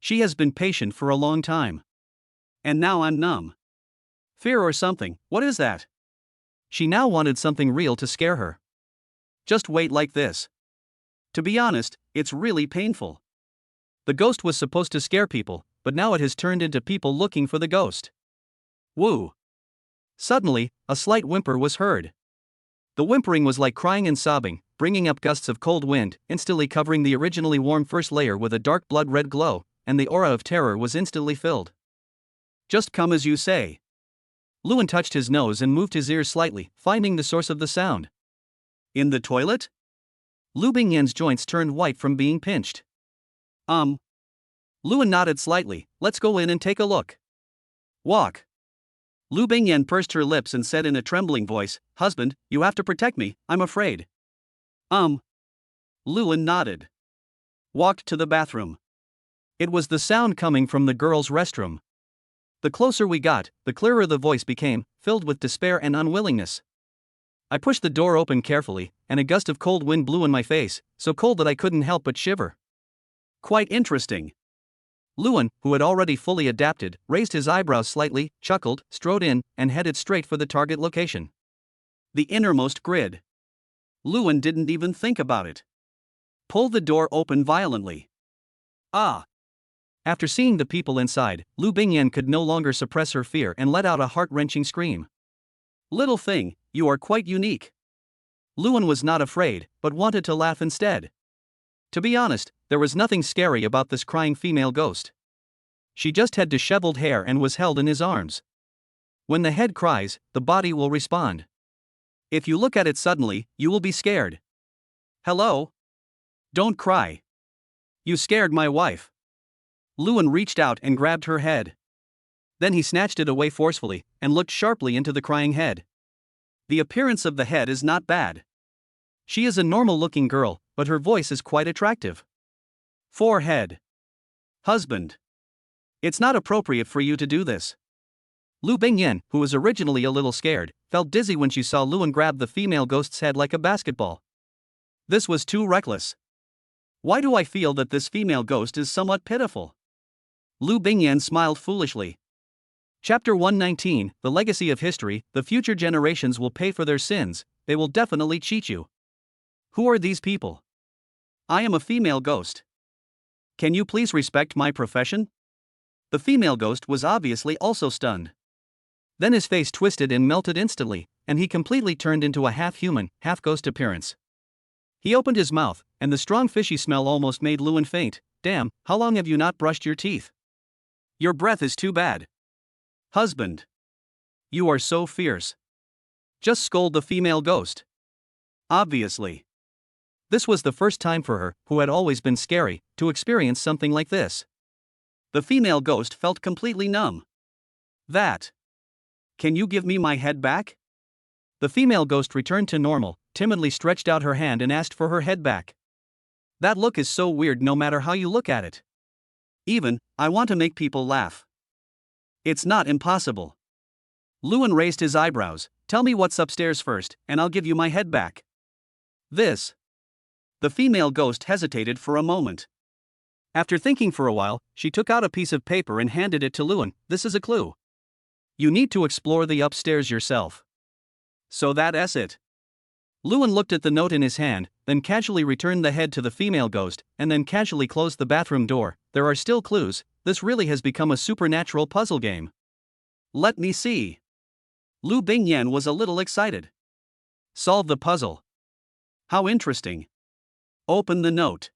she has been patient for a long time. And now I'm numb. Fear or something, what is that? She now wanted something real to scare her. Just wait like this. To be honest, it's really painful. The ghost was supposed to scare people, but now it has turned into people looking for the ghost. Woo! Suddenly, a slight whimper was heard. The whimpering was like crying and sobbing, bringing up gusts of cold wind, instantly covering the originally warm first layer with a dark blood-red glow, and the aura of terror was instantly filled. Just come as you say. Luan touched his nose and moved his ears slightly, finding the source of the sound. In the toilet? Lu Bingyan's joints turned white from being pinched. Luan nodded slightly. Let's go in and take a look. Walk. Lu Bingyan pursed her lips and said in a trembling voice, Husband, you have to protect me, I'm afraid. Luan nodded. Walked to the bathroom. It was the sound coming from the girls' restroom. The closer we got, the clearer the voice became, filled with despair and unwillingness. I pushed the door open carefully, and a gust of cold wind blew in my face, so cold that I couldn't help but shiver. Quite interesting. Luan, who had already fully adapted, raised his eyebrows slightly, chuckled, strode in, and headed straight for the target location. The innermost grid. Luan didn't even think about it. Pulled the door open violently. After seeing the people inside, Lu Bingyan could no longer suppress her fear and let out a heart-wrenching scream. Little thing, you are quite unique. Luan was not afraid, but wanted to laugh instead. To be honest, there was nothing scary about this crying female ghost. She just had disheveled hair and was held in his arms. When the head cries, the body will respond. If you look at it suddenly, you will be scared. Hello? Don't cry. You scared my wife. Luan reached out and grabbed her head. Then he snatched it away forcefully and looked sharply into the crying head. The appearance of the head is not bad. She is a normal-looking girl, but her voice is quite attractive. Forehead. Husband. It's not appropriate for you to do this. Lu Bingyan, who was originally a little scared, felt dizzy when she saw Luan grab the female ghost's head like a basketball. This was too reckless. Why do I feel that this female ghost is somewhat pitiful? Lu Bingyan smiled foolishly. Chapter 119, The Legacy of History. The future generations will pay for their sins, they will definitely cheat you. Who are these people? I am a female ghost. Can you please respect my profession? The female ghost was obviously also stunned. Then his face twisted and melted instantly, and he completely turned into a half-human, half-ghost appearance. He opened his mouth, and the strong fishy smell almost made Luan faint. Damn, how long have you not brushed your teeth? Your breath is too bad. Husband. You are so fierce. Just scold the female ghost. Obviously. This was the first time for her, who had always been scary, to experience something like this. The female ghost felt completely numb. That. Can you give me my head back? The female ghost returned to normal, timidly stretched out her hand and asked for her head back. That look is so weird no matter how you look at it. Even, I want to make people laugh. It's not impossible. Luan raised his eyebrows. Tell me what's upstairs first, and I'll give you my head back. This. The female ghost hesitated for a moment. After thinking for a while, she took out a piece of paper and handed it to Luan. This is a clue. You need to explore the upstairs yourself. So that's it. Luan looked at the note in his hand, then casually returned the head to the female ghost, and then casually closed the bathroom door. There are still clues. This really has become a supernatural puzzle game. Let me see. Lu Bingyan was a little excited. Solve the puzzle. How interesting. Open the note.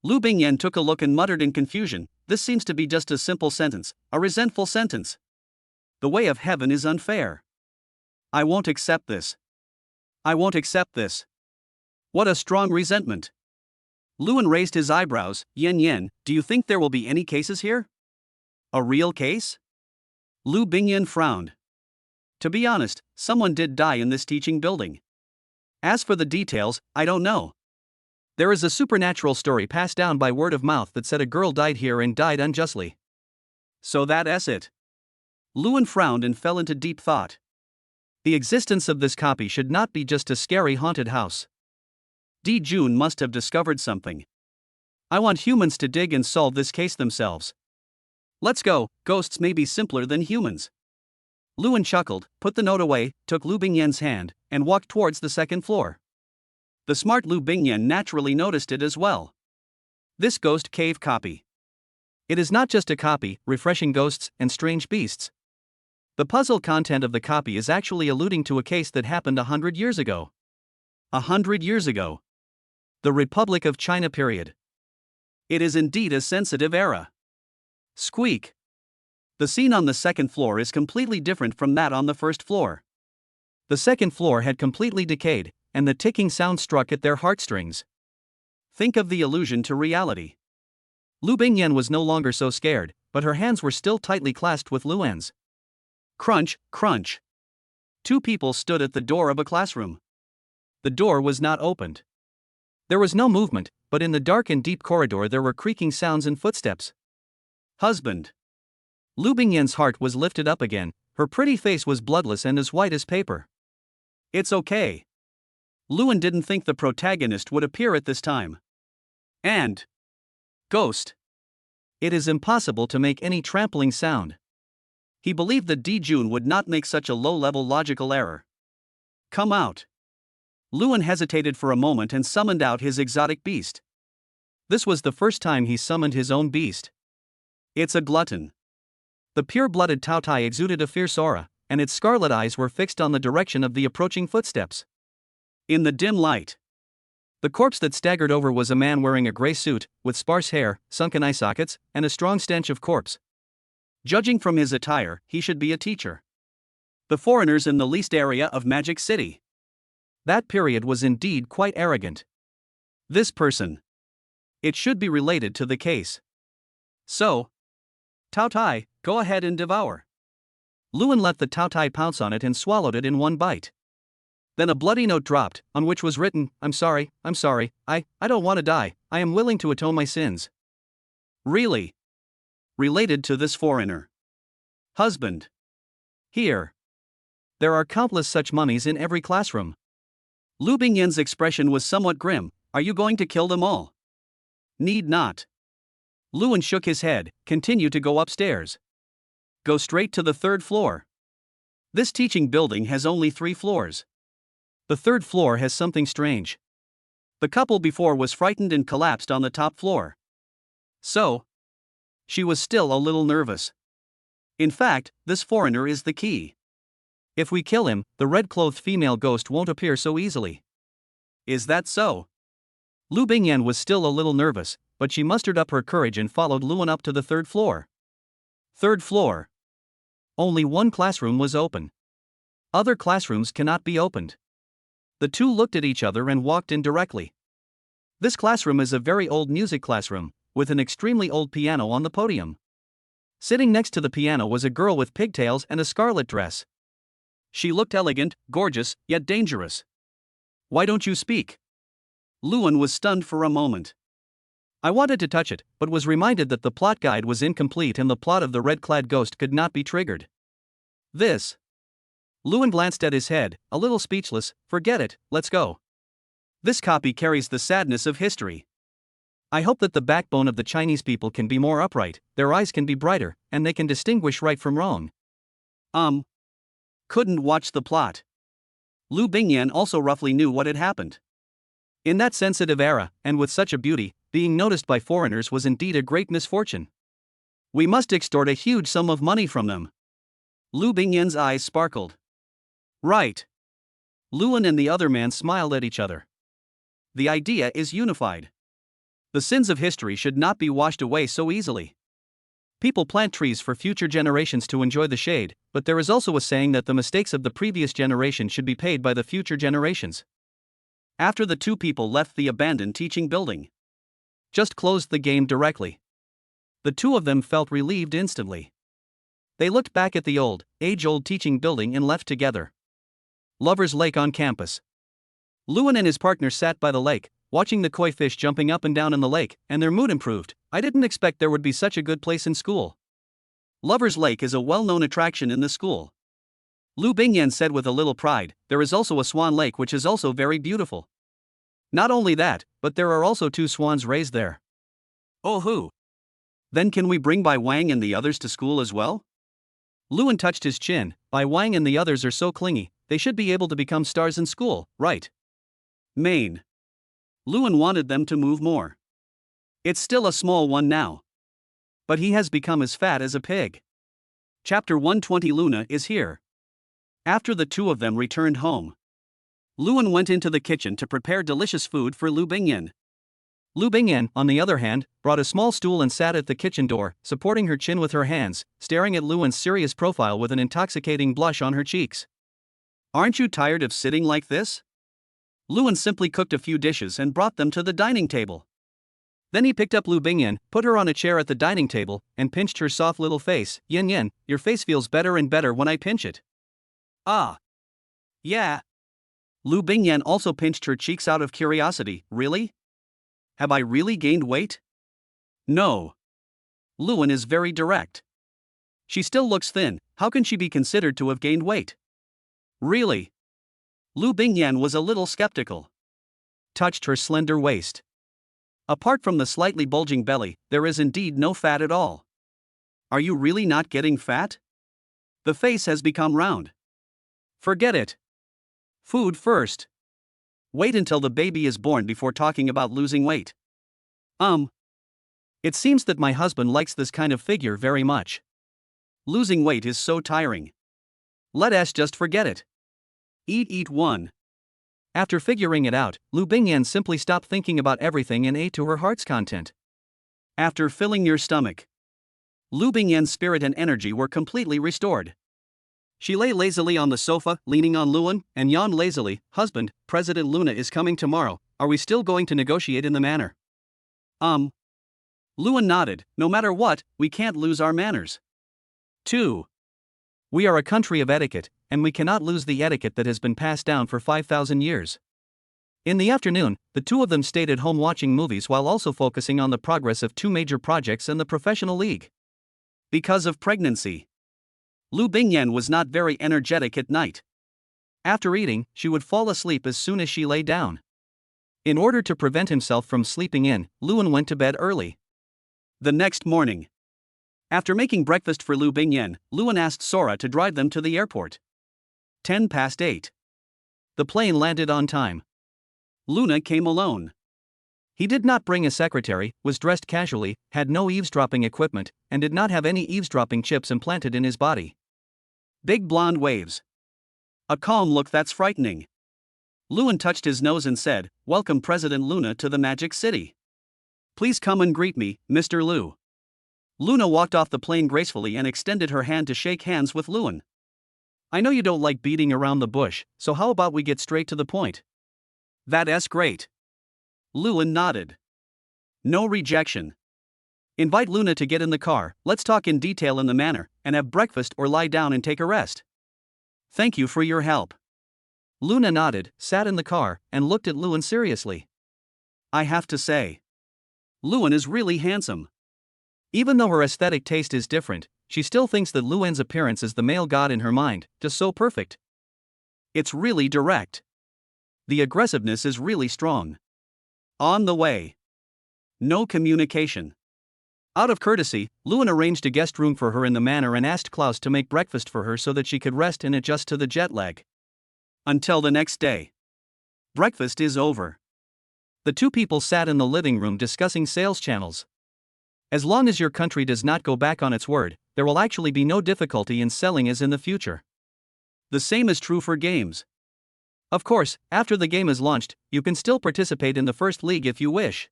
Lu Bingyan took a look and muttered in confusion, this seems to be just a simple sentence, a resentful sentence. The way of heaven is unfair. I won't accept this. I won't accept this. What a strong resentment. Luan raised his eyebrows. Yen, do you think there will be any cases here? A real case? Lu Bingyan frowned. To be honest, someone did die in this teaching building. As for the details, I don't know. There is a supernatural story passed down by word of mouth that said a girl died here and died unjustly. So that's it. Lewin frowned and fell into deep thought. The existence of this copy should not be just a scary haunted house. Jun must have discovered something. I want humans to dig and solve this case themselves. Let's go, ghosts may be simpler than humans. Lewin chuckled, put the note away, took Lu Bingyan's hand, and walked towards the second floor. The smart Lu Bingyan naturally noticed it as well. This ghost cave copy. It is not just a copy, refreshing ghosts and strange beasts. The puzzle content of the copy is actually alluding to a case that happened 100 years ago. 100 years ago. The Republic of China period. It is indeed a sensitive era. Squeak. The scene on the second floor is completely different from that on the first floor. The second floor had completely decayed, and the ticking sound struck at their heartstrings. Think of the illusion to reality. Lu Bingyan was no longer so scared, but her hands were still tightly clasped with Luan's. Crunch, crunch. Two people stood at the door of a classroom. The door was not opened. There was no movement, but in the dark and deep corridor there were creaking sounds and footsteps. Husband. Lu Bingyan's heart was lifted up again, her pretty face was bloodless and as white as paper. It's okay. Lewin didn't think the protagonist would appear at this time. And ghost. It is impossible to make any trampling sound. He believed that Jun would not make such a low-level logical error. Come out. Lewin hesitated for a moment and summoned out his exotic beast. This was the first time he summoned his own beast. It's a glutton. The pure-blooded Tao Tai exuded a fierce aura, and its scarlet eyes were fixed on the direction of the approaching footsteps. In the dim light, the corpse that staggered over was a man wearing a gray suit, with sparse hair, sunken eye sockets, and a strong stench of corpse. Judging from his attire, he should be a teacher. The foreigners in the least area of Magic City. That period was indeed quite arrogant. This person. It should be related to the case. So, Tao Tai, go ahead and devour. Lewin let the Tao Tai pounce on it and swallowed it in one bite. Then a bloody note dropped, on which was written, I'm sorry, I don't want to die, I am willing to atone my sins. Really? Related to this foreigner. Husband. Here. There are countless such mummies in every classroom. Lu Bingyan's expression was somewhat grim, are you going to kill them all? Need not. Lewin shook his head, continue to go upstairs. Go straight to the third floor. This teaching building has only 3 floors. The third floor has something strange. The couple before was frightened and collapsed on the top floor. So, she was still a little nervous. In fact, this foreigner is the key. If we kill him, the red-clothed female ghost won't appear so easily. Is that so? Lu Bingyan was still a little nervous, but she mustered up her courage and followed Lewin up to the third floor. Third floor. Only one classroom was open. Other classrooms cannot be opened. The two looked at each other and walked in directly. This classroom is a very old music classroom, with an extremely old piano on the podium. Sitting next to the piano was a girl with pigtails and a scarlet dress. She looked elegant, gorgeous, yet dangerous. Why don't you speak? Lewin was stunned for a moment. I wanted to touch it, but was reminded that the plot guide was incomplete and the plot of the red-clad ghost could not be triggered. This. Lewin glanced at his head, a little speechless, forget it, let's go. This copy carries the sadness of history. I hope that the backbone of the Chinese people can be more upright, their eyes can be brighter, and they can distinguish right from wrong. Couldn't watch the plot. Lu Bingyan also roughly knew what had happened. In that sensitive era, and with such a beauty, being noticed by foreigners was indeed a great misfortune. We must extort a huge sum of money from them. Lu Bingyan's eyes sparkled. Right. Lewin and the other man smiled at each other. The idea is unified. The sins of history should not be washed away so easily. People plant trees for future generations to enjoy the shade, but there is also a saying that the mistakes of the previous generation should be paid by the future generations. After the two people left the abandoned teaching building, just closed the game directly. The two of them felt relieved instantly. They looked back at the old, age-old teaching building and left together. Lover's Lake on campus. Lewin and his partner sat by the lake, watching the koi fish jumping up and down in the lake, and their mood improved. I didn't expect there would be such a good place in school. Lover's Lake is a well-known attraction in the school. Lu Bingyan said with a little pride. There is also a swan lake which is also very beautiful. Not only that, but there are also 2 swans raised there. Oh who? Then can we bring Bai Wang and the others to school as well? Luan touched his chin. Bai Wang and the others are so clingy, they should be able to become stars in school, right? Main. Luan wanted them to move more. It's still a small one now. But he has become as fat as a pig. Chapter 120. Luna is here. After the 2 of them returned home, Luan went into the kitchen to prepare delicious food for Lu Bingyan. Lu Bingyan, on the other hand, brought a small stool and sat at the kitchen door, supporting her chin with her hands, staring at Luan's serious profile with an intoxicating blush on her cheeks. Aren't you tired of sitting like this? Luan simply cooked a few dishes and brought them to the dining table. Then he picked up Lu Bingyan, put her on a chair at the dining table, and pinched her soft little face. Yin Yin, your face feels better and better when I pinch it. Ah. Yeah. Lu Bingyan also pinched her cheeks out of curiosity. Really? Have I really gained weight? No. Luan is very direct. She still looks thin, how can she be considered to have gained weight? Really? Lu Bingyan was a little skeptical. Touched her slender waist. Apart from the slightly bulging belly, there is indeed no fat at all. Are you really not getting fat? The face has become round. Forget it. Food first. Wait until the baby is born before talking about losing weight. It seems that my husband likes this kind of figure very much. Losing weight is so tiring. Let us just forget it. Eat one. After figuring it out, Lu Bingyan simply stopped thinking about everything and ate to her heart's content. After filling your stomach, Lu Bingyan's spirit and energy were completely restored. She lay lazily on the sofa, leaning on Luan, and yawned lazily. Husband, President Luna is coming tomorrow. Are we still going to negotiate in the manner? Luan nodded. No matter what, we can't lose our manners. 2. We are a country of etiquette, and we cannot lose the etiquette that has been passed down for 5,000 years. In the afternoon, the 2 of them stayed at home watching movies while also focusing on the progress of 2 major projects in the professional league. Because of pregnancy, Lu Bingyan was not very energetic at night. After eating, she would fall asleep as soon as she lay down. In order to prevent himself from sleeping in, Luan went to bed early. The next morning, after making breakfast for Lu Bingyan, Luan asked Sora to drive them to the airport. 8:10. The plane landed on time. Luna came alone. He did not bring a secretary, was dressed casually, had no eavesdropping equipment, and did not have any eavesdropping chips implanted in his body. Big blonde waves. A calm look that's frightening. Luan touched his nose and said, "Welcome President Luna to the Magic City. Please come and greet me, Mr. Lu." Luna walked off the plane gracefully and extended her hand to shake hands with Luan. I know you don't like beating around the bush, so how about we get straight to the point? That's great. Luan nodded. No rejection. Invite Luna to get in the car, let's talk in detail in the manor, and have breakfast or lie down and take a rest. Thank you for your help. Luna nodded, sat in the car, and looked at Luan seriously. I have to say, Luan is really handsome. Even though her aesthetic taste is different, she still thinks that Luan's appearance is the male god in her mind, just so perfect. It's really direct. The aggressiveness is really strong. On the way. No communication. Out of courtesy, Luan arranged a guest room for her in the manor and asked Klaus to make breakfast for her so that she could rest and adjust to the jet lag. Until the next day. Breakfast is over. The 2 people sat in the living room discussing sales channels. As long as your country does not go back on its word, there will actually be no difficulty in selling as in the future. The same is true for games. Of course, after the game is launched, you can still participate in the first league if you wish.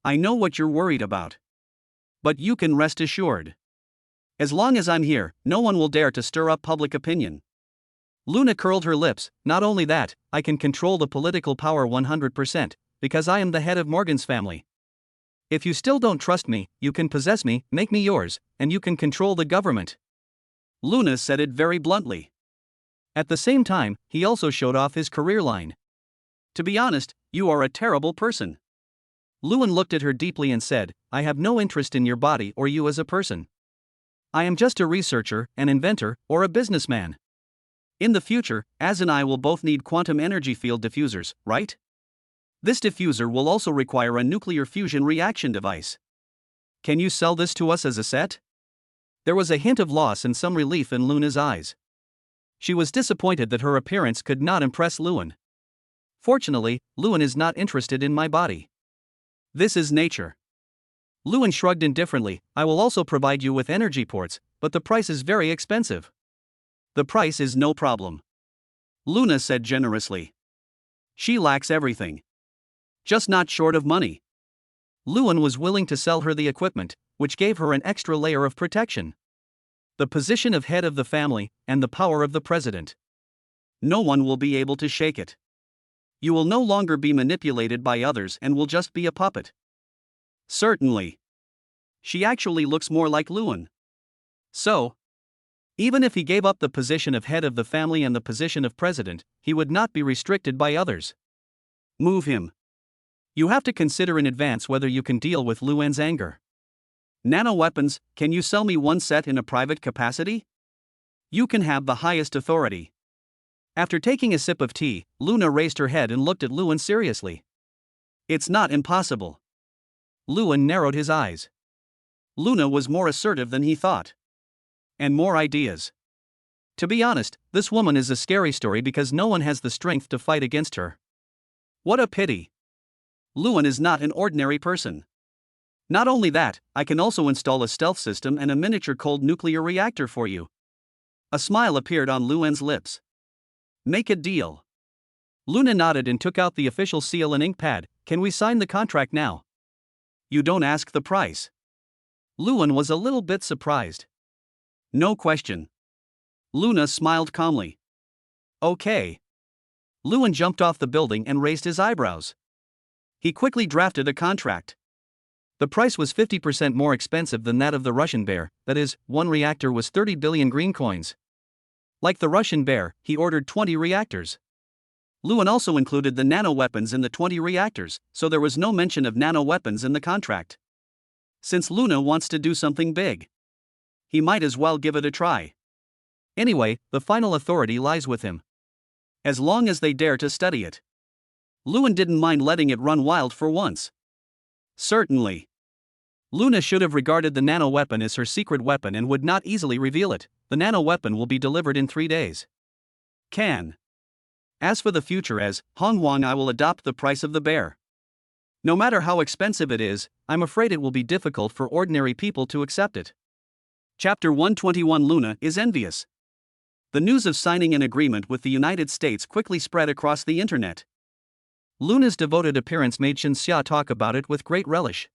I know what you're worried about. But you can rest assured. As long as I'm here, no one will dare to stir up public opinion. Luna curled her lips. Not only that, I can control the political power 100%, because I am the head of Morgan's family. If you still don't trust me, you can possess me, make me yours, and you can control the government. Luna said it very bluntly. At the same time, he also showed off his career line. To be honest, You are a terrible person. Luan looked at her deeply and said, I have no interest in your body or you as a person. I am just a researcher, an inventor, or a businessman. In the future, Az and I will both need quantum energy field diffusers, right? This diffuser will also require a nuclear fusion reaction device. Can you sell this to us as a set? There was a hint of loss and some relief in Luna's eyes. She was disappointed that her appearance could not impress Luan. Fortunately, Luan is not interested in my body. This is nature. Luan shrugged indifferently. I will also provide you with energy ports, but the price is very expensive. The price is no problem. Luna said generously. She lacks everything. Just not short of money. Luan was willing to sell her the equipment, which gave her an extra layer of protection. The position of head of the family, and the power of the president. No one will be able to shake it. You will no longer be manipulated by others and will just be a puppet. Certainly. She actually looks more like Luan. So, even if he gave up the position of head of the family and the position of president, he would not be restricted by others. Move him. You have to consider in advance whether you can deal with Luan's anger. Nanoweapons, can you sell me one set in a private capacity? You can have the highest authority. After taking a sip of tea, Luna raised her head and looked at Luan seriously. It's not impossible. Luan narrowed his eyes. Luna was more assertive than he thought. And more ideas. To be honest, this woman is a scary story because no one has the strength to fight against her. What a pity. Luan is not an ordinary person. Not only that, I can also install a stealth system and a miniature cold nuclear reactor for you. A smile appeared on Luan's lips. Make a deal. Luna nodded and took out the official seal and ink pad. Can we sign the contract now? You don't ask the price. Luan was a little bit surprised. No question. Luna smiled calmly. Okay. Luan jumped off the building and raised his eyebrows. He quickly drafted a contract. The price was 50% more expensive than that of the Russian bear, that is, one reactor was 30 billion green coins. Like the Russian bear, he ordered 20 reactors. Luan also included the nanoweapons in the 20 reactors, so there was no mention of nanoweapons in the contract. Since Luna wants to do something big, he might as well give it a try. Anyway, the final authority lies with him. As long as they dare to study it. Luan didn't mind letting it run wild for once. Certainly. Luna should have regarded the nanoweapon as her secret weapon and would not easily reveal it. The nanoweapon will be delivered in 3 days. As for the future as Hong Wang, I will adopt the price of the bear. No matter how expensive it is, I'm afraid it will be difficult for ordinary people to accept it. Chapter 121. Luna is envious. The news of signing an agreement with the United States quickly spread across the internet. Luna's devoted appearance made Shen Xia talk about it with great relish.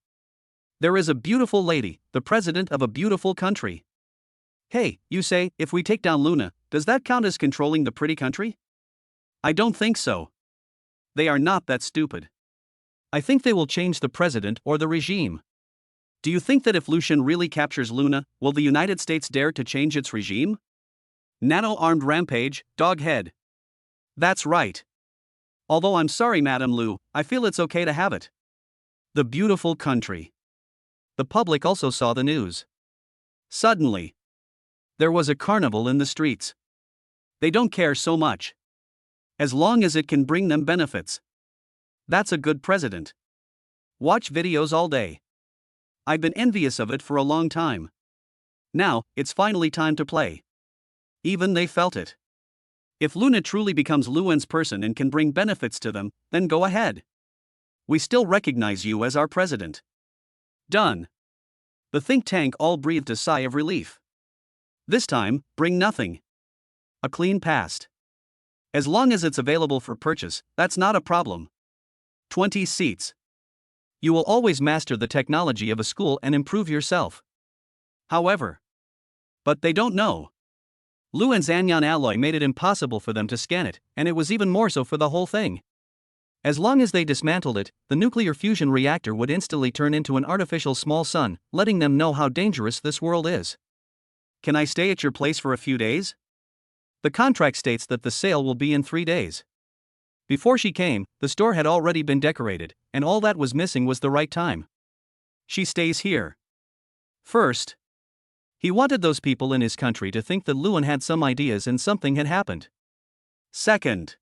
There is a beautiful lady, the president of a beautiful country. Hey, you say, if we take down Luna, does that count as controlling the pretty country? I don't think so. They are not that stupid. I think they will change the president or the regime. Do you think that if Lucian really captures Luna, will the United States dare to change its regime? Nano-armed rampage, doghead. That's right. Although I'm sorry, Madame Lu, I feel it's okay to have it. The beautiful country. The public also saw the news. Suddenly, there was a carnival in the streets. They don't care so much. As long as it can bring them benefits. That's a good president. Watch videos all day. I've been envious of it for a long time. Now, it's finally time to play. Even they felt it. If Luna truly becomes Luan's person and can bring benefits to them, then go ahead. We still recognize you as our president. Done. The think tank all breathed a sigh of relief. This time, bring nothing. A clean past. As long as it's available for purchase, that's not a problem. 20 seats. You will always master the technology of a school and improve yourself. However, but they don't know. Luan's anion alloy made it impossible for them to scan it, and it was even more so for the whole thing. As long as they dismantled it, the nuclear fusion reactor would instantly turn into an artificial small sun, letting them know how dangerous this world is. Can I stay at your place for a few days? The contract states that the sale will be in 3 days. Before she came, the store had already been decorated, and all that was missing was the right time. She stays here. First, he wanted those people in his country to think that Lewin had some ideas and something had happened. Second,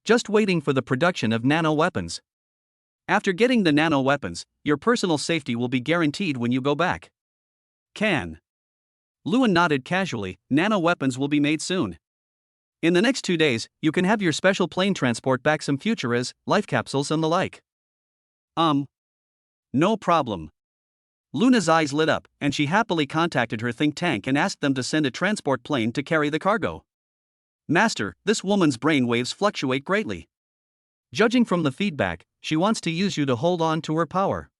just waiting for the production of nano weapons. After getting the nano weapons, your personal safety will be guaranteed when you go back. Can. Lewin nodded casually. Nano weapons will be made soon. In the next 2 days, you can have your special plane transport back some Futuras, life capsules and the like. No problem. Luna's eyes lit up, and she happily contacted her think tank and asked them to send a transport plane to carry the cargo. Master, this woman's brain waves fluctuate greatly. Judging from the feedback, she wants to use you to hold on to her power.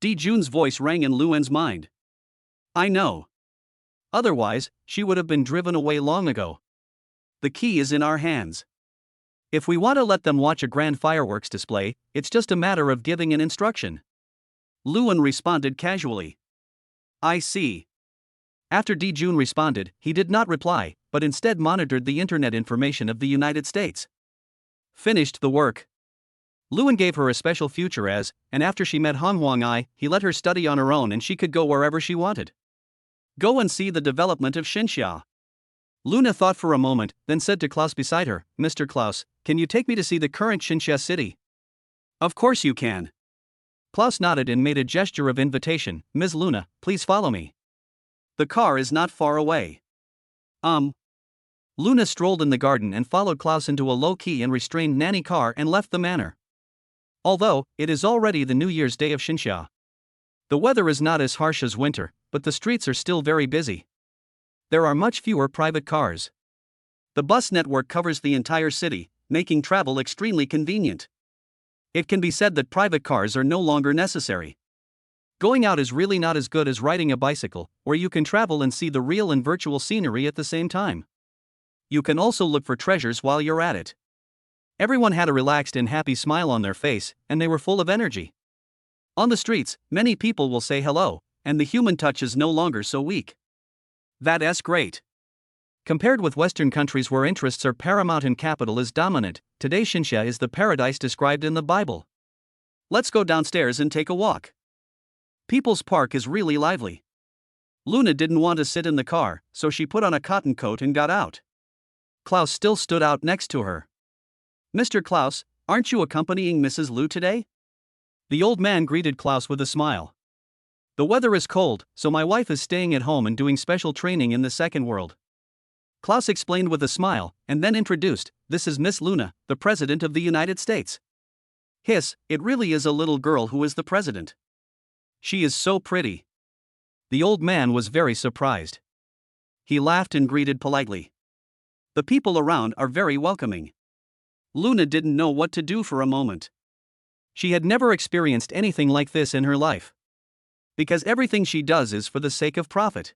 Jun's voice rang in Luan's mind. I know. Otherwise, she would have been driven away long ago. The key is in our hands. If we want to let them watch a grand fireworks display, it's just a matter of giving an instruction. Luan responded casually. I see. After Jun responded, he did not reply, but instead monitored the internet information of the United States. Finished the work. Luan gave her a special future as, and after she met Han Huang-ai, he let her study on her own and she could go wherever she wanted. Go and see the development of Xinxia. Luna thought for a moment, then said to Klaus beside her, Mr. Klaus, can you take me to see the current Xinxia city? Of course you can. Klaus nodded and made a gesture of invitation. Ms. Luna, please follow me. The car is not far away. Luna strolled in the garden and followed Klaus into a low-key and restrained nanny car and left the manor. Although, it is already the New Year's Day of Xinxia. The weather is not as harsh as winter, but the streets are still very busy. There are much fewer private cars. The bus network covers the entire city, making travel extremely convenient. It can be said that private cars are no longer necessary. Going out is really not as good as riding a bicycle, where you can travel and see the real and virtual scenery at the same time. You can also look for treasures while you're at it. Everyone had a relaxed and happy smile on their face, and they were full of energy. On the streets, many people will say hello, and the human touch is no longer so weak. That's great. Compared with Western countries where interests are paramount and capital is dominant, today Xinxia is the paradise described in the Bible. Let's go downstairs and take a walk. People's Park is really lively. Luna didn't want to sit in the car, so she put on a cotton coat and got out. Klaus still stood out next to her. Mr. Klaus, aren't you accompanying Mrs. Lu today? The old man greeted Klaus with a smile. The weather is cold, so my wife is staying at home and doing special training in the second world. Klaus explained with a smile, and then introduced, this is Miss Luna, the President of the United States. Hiss, it really is a little girl who is the President. She is so pretty. The old man was very surprised. He laughed and greeted politely. The people around are very welcoming. Luna didn't know what to do for a moment. She had never experienced anything like this in her life. Because everything she does is for the sake of profit.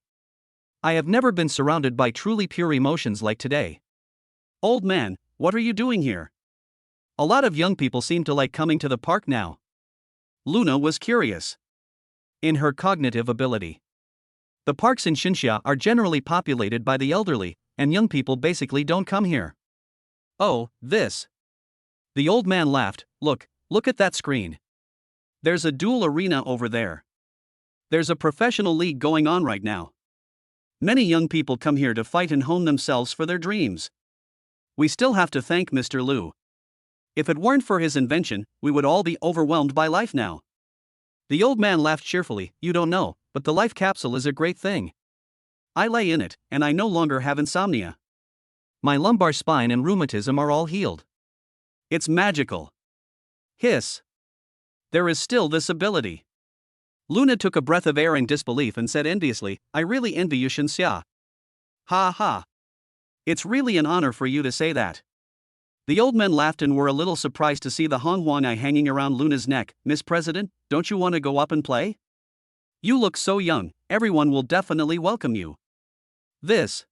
I have never been surrounded by truly pure emotions like today. Old man, what are you doing here? A lot of young people seem to like coming to the park now. Luna was curious. In her cognitive ability. The parks in Xinxia are generally populated by the elderly, and young people basically don't come here. Oh, this. The old man laughed. Look at that screen. There's a dual arena over there. There's a professional league going on right now. Many young people come here to fight and hone themselves for their dreams. We still have to thank Mr. Lu. If it weren't for his invention, we would all be overwhelmed by life now. The old man laughed cheerfully. You don't know, but the life capsule is a great thing. I lay in it, and I no longer have insomnia. My lumbar spine and rheumatism are all healed. It's magical. Hiss. There is still this ability. Luna took a breath of air in disbelief and said enviously, I really envy you, Xinxia. Ha ha. It's really an honor for you to say that. The old men laughed and were a little surprised to see the Han Huang-ai hanging around Luna's neck. Miss President, don't you want to go up and play? You look so young, everyone will definitely welcome you. This.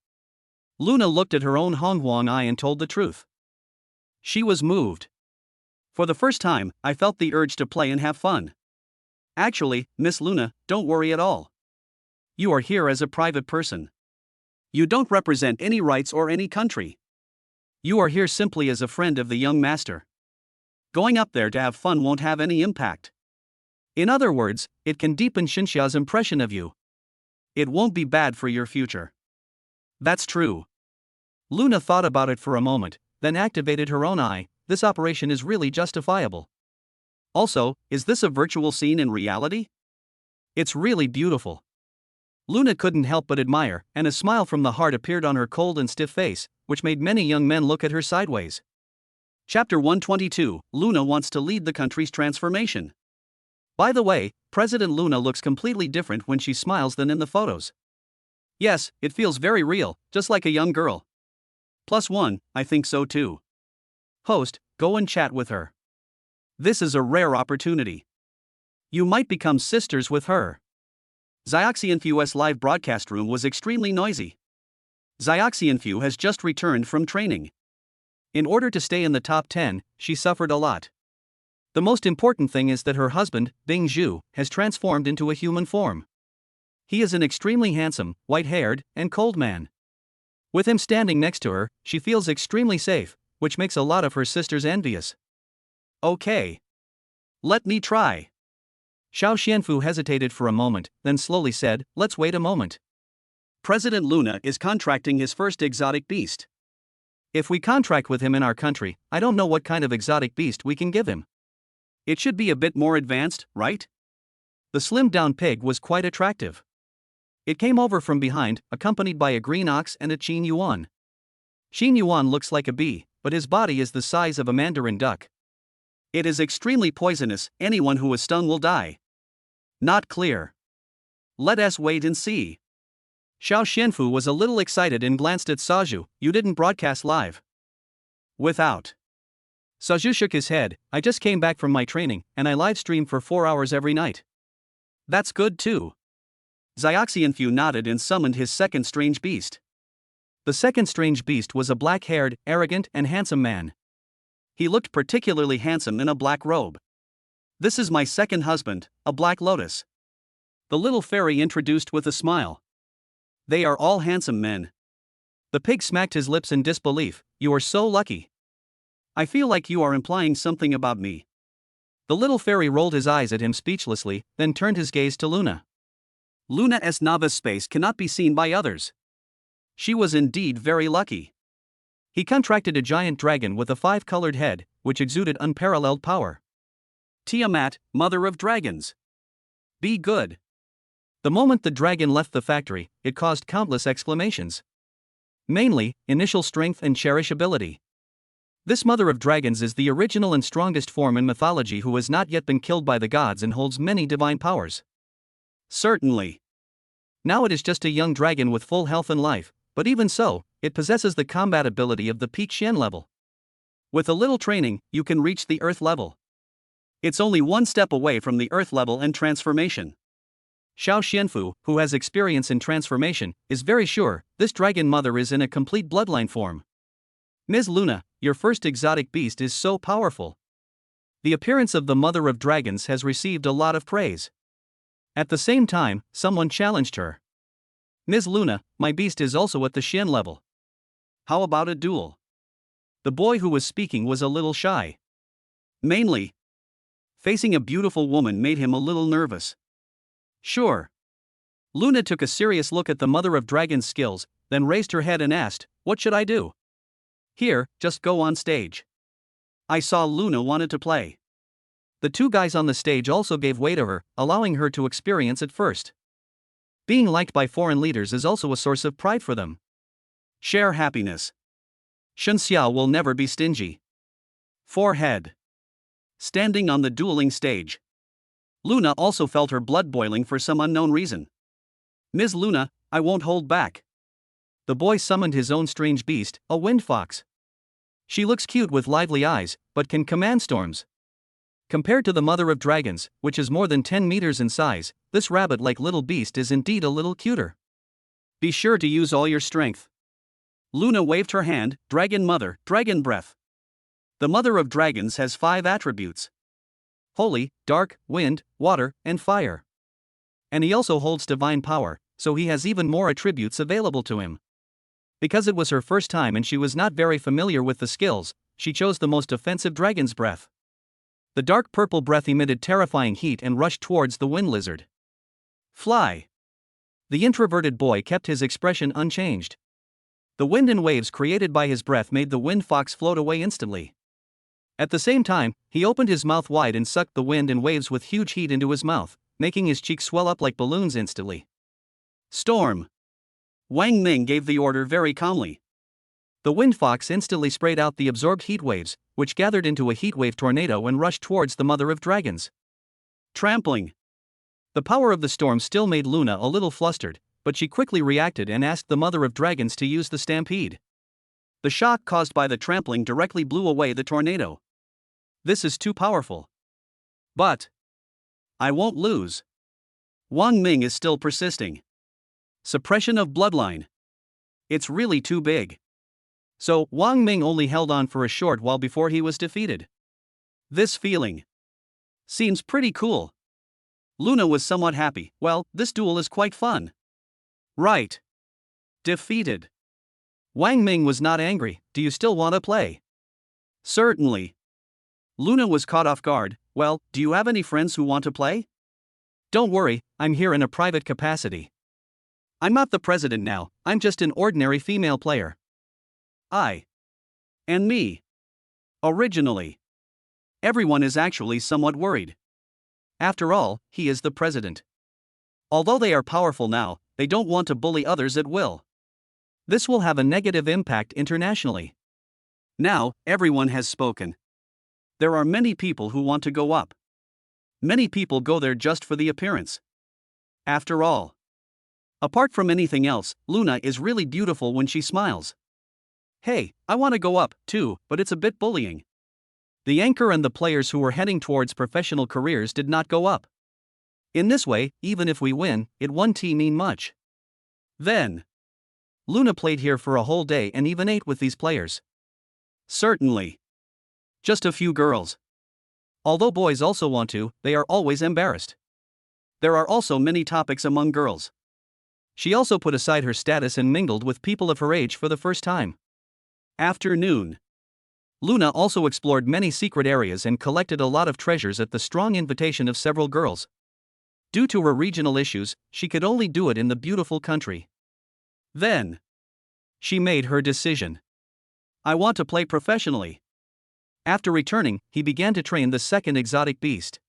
Luna looked at her own Han Huang-ai and told the truth. She was moved. For the first time, I felt the urge to play and have fun. Actually, Miss Luna, don't worry at all. You are here as a private person. You don't represent any rights or any country. You are here simply as a friend of the young master. Going up there to have fun won't have any impact. In other words, it can deepen Xinxia's impression of you. It won't be bad for your future. That's true. Luna thought about it for a moment, then activated her own eye. This operation is really justifiable. Also, is this a virtual scene in reality? It's really beautiful. Luna couldn't help but admire, and a smile from the heart appeared on her cold and stiff face, which made many young men look at her sideways. Chapter 122, Luna wants to lead the country's transformation. By the way, President Luna looks completely different when she smiles than in the photos. Yes, it feels very real, just like a young girl. +1, I think so too. Host, go and chat with her. This is a rare opportunity. You might become sisters with her. Xiaoxianfu's live broadcast room was extremely noisy. Xiaoxianfu has just returned from training. In order to stay in the top 10, she suffered a lot. The most important thing is that her husband, Bing Zhu, has transformed into a human form. He is an extremely handsome, white-haired, and cold man. With him standing next to her, she feels extremely safe, which makes a lot of her sisters envious. Okay. Let me try. Xiao Xianfu hesitated for a moment, then slowly said, let's wait a moment. President Luna is contracting his first exotic beast. If we contract with him in our country, I don't know what kind of exotic beast we can give him. It should be a bit more advanced, right? The slimmed-down pig was quite attractive. It came over from behind, accompanied by a green ox and a Qin Yuan. Qin Yuan looks like a bee, but his body is the size of a mandarin duck. It is extremely poisonous, anyone who is stung will die. Not clear. Let us wait and see. Xiao Xianfu was a little excited and glanced at Saju. You didn't broadcast live. Without. Saju shook his head. I just came back from my training, and I live stream for 4 hours every night. That's good too. Xiaoxianfu nodded and summoned his second strange beast. The second strange beast was a black-haired, arrogant, and handsome man. He looked particularly handsome in a black robe. This is my second husband, a black lotus. The little fairy introduced with a smile. They are all handsome men. The pig smacked his lips in disbelief. You are so lucky. I feel like you are implying something about me. The little fairy rolled his eyes at him speechlessly, then turned his gaze to Luna. Luna's novice space cannot be seen by others. She was indeed very lucky. He contracted a giant dragon with a 5-colored head, which exuded unparalleled power. Tiamat, mother of dragons. Be good. The moment the dragon left the factory, it caused countless exclamations. Mainly, initial strength and cherishability. This mother of dragons is the original and strongest form in mythology who has not yet been killed by the gods and holds many divine powers. Certainly. Now it is just a young dragon with full health and life, but even so, it possesses the combat ability of the peak Xian level. With a little training, you can reach the Earth level. It's only one step away from the Earth level and transformation. Xiao Xianfu, who has experience in transformation, is very sure this dragon mother is in a complete bloodline form. Ms. Luna, your first exotic beast is so powerful. The appearance of the mother of dragons has received a lot of praise. At the same time, someone challenged her. Ms. Luna, my beast is also at the Xian level. How about a duel? The boy who was speaking was a little shy. Mainly, facing a beautiful woman made him a little nervous. Sure. Luna took a serious look at the mother of dragons' skills, then raised her head and asked, what should I do? Here, just go on stage. I saw Luna wanted to play. The two guys on the stage also gave way to her, allowing her to experience it first. Being liked by foreign leaders is also a source of pride for them. Share happiness. Shen Xiao will never be stingy. Forehead. Standing on the dueling stage. Luna also felt her blood boiling for some unknown reason. Ms. Luna, I won't hold back. The boy summoned his own strange beast, a wind fox. She looks cute with lively eyes, but can command storms. Compared to the mother of dragons, which is more than 10 meters in size, this rabbit-like little beast is indeed a little cuter. Be sure to use all your strength. Luna waved her hand, Dragon Mother, Dragon Breath. The mother of dragons has 5 attributes. Holy, dark, wind, water, and fire. And he also holds divine power, so he has even more attributes available to him. Because it was her first time and she was not very familiar with the skills, she chose the most offensive dragon's breath. The dark purple breath emitted terrifying heat and rushed towards the wind lizard. Fly! The introverted boy kept his expression unchanged. The wind and waves created by his breath made the wind fox float away instantly. At the same time, he opened his mouth wide and sucked the wind and waves with huge heat into his mouth, making his cheeks swell up like balloons instantly. Storm! Wang Ming gave the order very calmly. The wind fox instantly sprayed out the absorbed heat waves, which gathered into a heatwave tornado and rushed towards the mother of dragons. Trampling! The power of the storm still made Luna a little flustered, but she quickly reacted and asked the mother of dragons to use the stampede. The shock caused by the trampling directly blew away the tornado. This is too powerful. But I won't lose. Wang Ming is still persisting. Suppression of bloodline. It's really too big. So, Wang Ming only held on for a short while before he was defeated. This feeling seems pretty cool. Luna was somewhat happy. Well, this duel is quite fun. Right. Defeated. Wang Ming was not angry. Do you still want to play? Certainly. Luna was caught off guard. Well, do you have any friends who want to play? Don't worry, I'm here in a private capacity. I'm not the president now, I'm just an ordinary female player. And me. Originally. Everyone is actually somewhat worried. After all, he is the president. Although they are powerful now, they don't want to bully others at will. This will have a negative impact internationally. Now, everyone has spoken. There are many people who want to go up. Many people go there just for the appearance. After all, apart from anything else, Luna is really beautiful when she smiles. Hey, I want to go up, too, but it's a bit bullying. The anchor and the players who were heading towards professional careers did not go up. In this way, even if we win, it won't mean much. Then, Luna played here for a whole day and even ate with these players. Certainly. Just a few girls. Although boys also want to, they are always embarrassed. There are also many topics among girls. She also put aside her status and mingled with people of her age for the first time. Afternoon. Luna also explored many secret areas and collected a lot of treasures at the strong invitation of several girls. Due to her regional issues, she could only do it in the beautiful country. Then, she made her decision. I want to play professionally. After returning, he began to train the second exotic beast.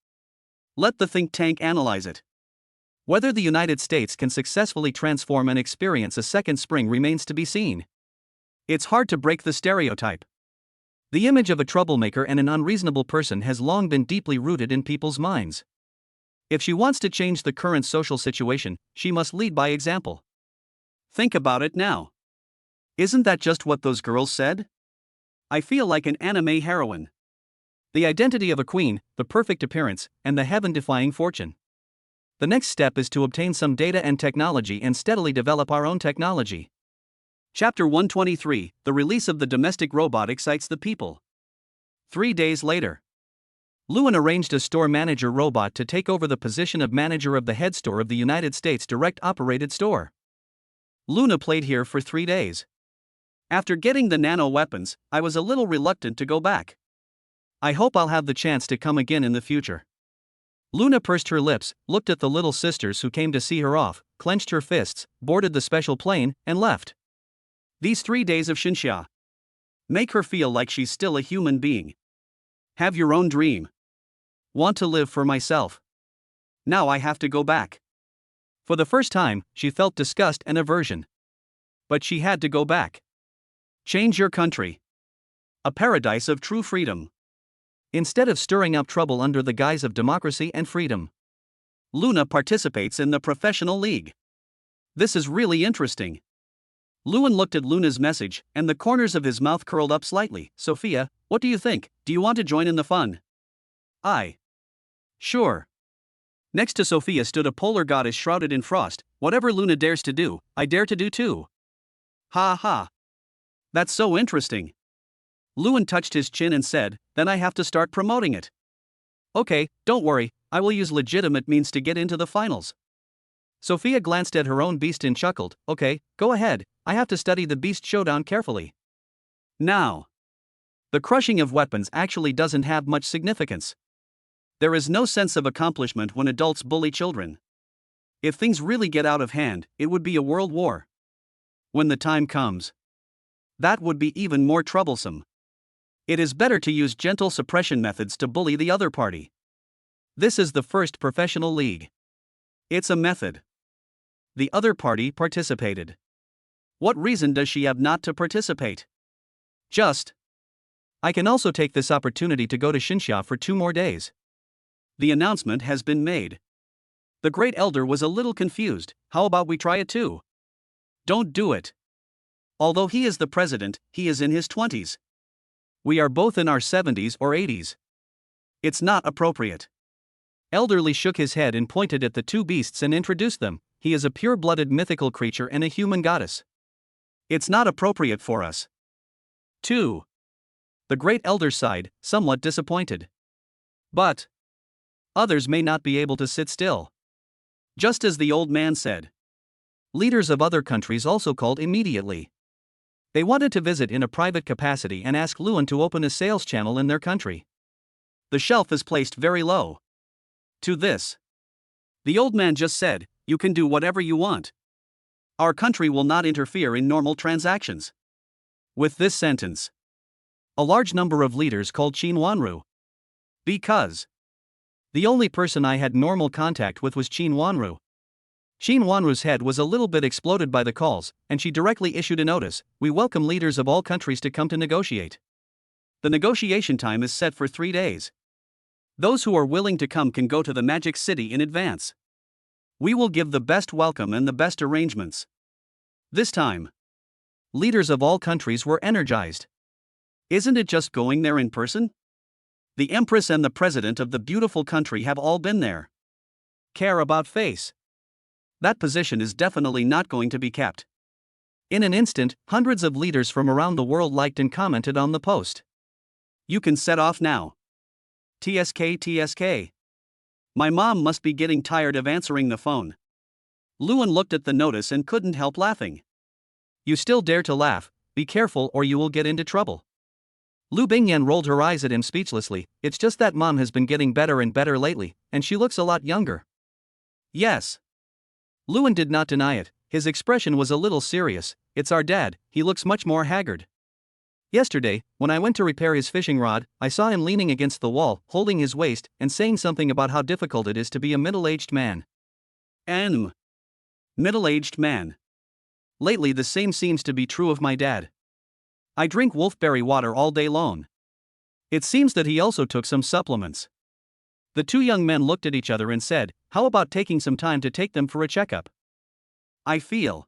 Let the think tank analyze it. Whether the United States can successfully transform and experience a second spring remains to be seen. It's hard to break the stereotype. The image of a troublemaker and an unreasonable person has long been deeply rooted in people's minds. If she wants to change the current social situation, she must lead by example. Think about it now. Isn't that just what those girls said? I feel like an anime heroine. The identity of a queen, the perfect appearance, and the heaven-defying fortune. The next step is to obtain some data and technology and steadily develop our own technology. Chapter 123, The release of the domestic robot excites the people. 3 days later. Lewin arranged a store manager robot to take over the position of manager of the head store of the United States direct-operated store. Luna played here for 3 days. After getting the nano weapons, I was a little reluctant to go back. I hope I'll have the chance to come again in the future. Luna pursed her lips, looked at the little sisters who came to see her off, clenched her fists, boarded the special plane, and left. These 3 days of Xinxia make her feel like she's still a human being. Have your own dream. Want to live for myself. Now I have to go back. For the first time, she felt disgust and aversion. But she had to go back. Change your country. A paradise of true freedom. Instead of stirring up trouble under the guise of democracy and freedom. Luna participates in the professional league. This is really interesting. Lewin looked at Luna's message, and the corners of his mouth curled up slightly. Sophia, what do you think? Do you want to join in the fun? Sure. Next to Sophia stood a polar goddess shrouded in frost. Whatever Luna dares to do, I dare to do too. Ha ha. That's so interesting. Lewin touched his chin and said, then I have to start promoting it. Okay, don't worry, I will use legitimate means to get into the finals. Sophia glanced at her own beast and chuckled. Okay, go ahead, I have to study the beast showdown carefully. Now, the crushing of weapons actually doesn't have much significance. There is no sense of accomplishment when adults bully children. If things really get out of hand, it would be a world war. When the time comes, that would be even more troublesome. It is better to use gentle suppression methods to bully the other party. This is the first professional league. It's a method. The other party participated. What reason does she have not to participate? I can also take this opportunity to go to Xinxia for 2 more days. The announcement has been made. The great elder was a little confused. How about we try it too? Don't do it. Although he is the president, he is in his 20s. We are both in our 70s or 80s. It's not appropriate. Elderly shook his head and pointed at the 2 beasts and introduced them. He is a pure-blooded mythical creature and a human goddess. It's not appropriate for us. 2. The great elder sighed, somewhat disappointed. But others may not be able to sit still. Just as the old man said. Leaders of other countries also called immediately. They wanted to visit in a private capacity and ask Luan to open a sales channel in their country. The shelf is placed very low. To this, the old man just said, you can do whatever you want. Our country will not interfere in normal transactions. With this sentence, a large number of leaders called Qin Wanru. Because the only person I had normal contact with was Qin Wanru. Qin Wanru's head was a little bit exploded by the calls, and she directly issued a notice. We welcome leaders of all countries to come to negotiate. The negotiation time is set for 3 days. Those who are willing to come can go to the Magic City in advance. We will give the best welcome and the best arrangements. This time, leaders of all countries were energized. Isn't it just going there in person? The Empress and the President of the beautiful country have all been there. Care about face. That position is definitely not going to be kept. In an instant, hundreds of leaders from around the world liked and commented on the post. You can set off now. TSK. My mom must be getting tired of answering the phone. Luan looked at the notice and couldn't help laughing. You still dare to laugh, be careful or you will get into trouble. Lu Bingyan rolled her eyes at him speechlessly. It's just that mom has been getting better and better lately, and she looks a lot younger. Yes. Luan did not deny it, his expression was a little serious. It's our dad, he looks much more haggard. Yesterday, when I went to repair his fishing rod, I saw him leaning against the wall, holding his waist, and saying something about how difficult it is to be a middle-aged man. Middle-aged man. Lately the same seems to be true of my dad. I drink wolfberry water all day long. It seems that he also took some supplements. The 2 young men looked at each other and said, how about taking some time to take them for a checkup? I feel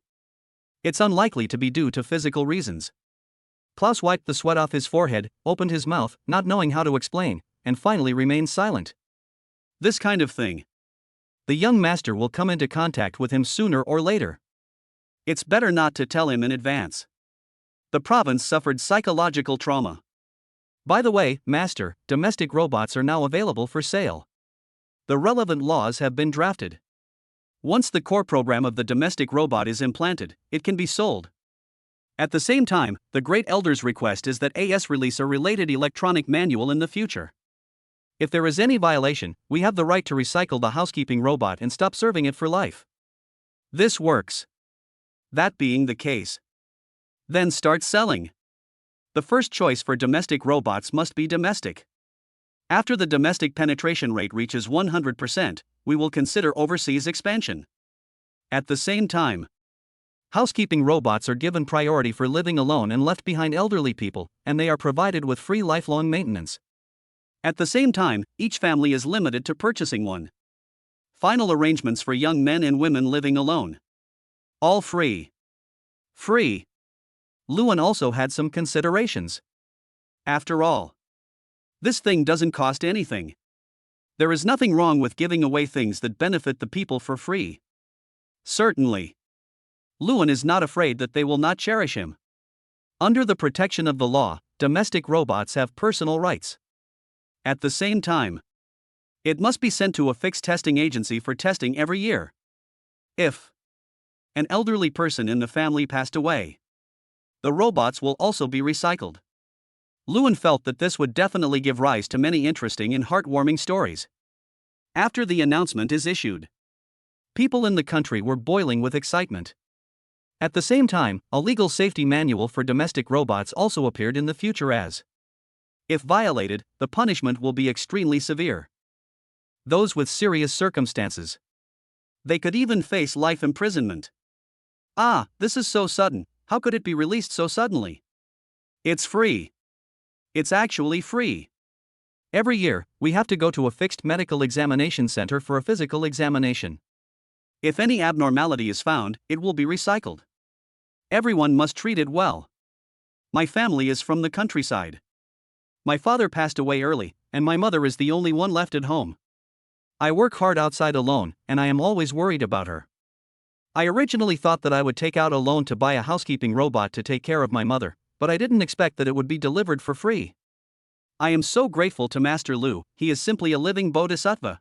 it's unlikely to be due to physical reasons. Klaus wiped the sweat off his forehead, opened his mouth, not knowing how to explain, and finally remained silent. This kind of thing. The young master will come into contact with him sooner or later. It's better not to tell him in advance. The province suffered psychological trauma. By the way, Master, domestic robots are now available for sale. The relevant laws have been drafted. Once the core program of the domestic robot is implanted, it can be sold. At the same time, the Great Elder's request is that AS release a related electronic manual in the future. If there is any violation, we have the right to recycle the housekeeping robot and stop serving it for life. This works. That being the case, then start selling. The first choice for domestic robots must be domestic. After the domestic penetration rate reaches 100%, we will consider overseas expansion. At the same time, housekeeping robots are given priority for living alone and left behind elderly people, and they are provided with free lifelong maintenance. At the same time, each family is limited to purchasing one. Final arrangements for young men and women living alone. All free. Free. Luan also had some considerations. After all, this thing doesn't cost anything. There is nothing wrong with giving away things that benefit the people for free. Certainly. Luan is not afraid that they will not cherish him. Under the protection of the law, domestic robots have personal rights. At the same time, it must be sent to a fixed testing agency for testing every year. If an elderly person in the family passed away, the robots will also be recycled. Lewin felt that this would definitely give rise to many interesting and heartwarming stories. After the announcement is issued, people in the country were boiling with excitement. At the same time, a legal safety manual for domestic robots also appeared in the future as, if violated, the punishment will be extremely severe. Those with serious circumstances, they could even face life imprisonment. Ah, this is so sudden, how could it be released so suddenly? It's free. It's actually free. Every year, we have to go to a fixed medical examination center for a physical examination. If any abnormality is found, it will be recycled. Everyone must treat it well. My family is from the countryside. My father passed away early, and my mother is the only one left at home. I work hard outside alone, and I am always worried about her. I originally thought that I would take out a loan to buy a housekeeping robot to take care of my mother, but I didn't expect that it would be delivered for free. I am so grateful to Master Lu, he is simply a living bodhisattva.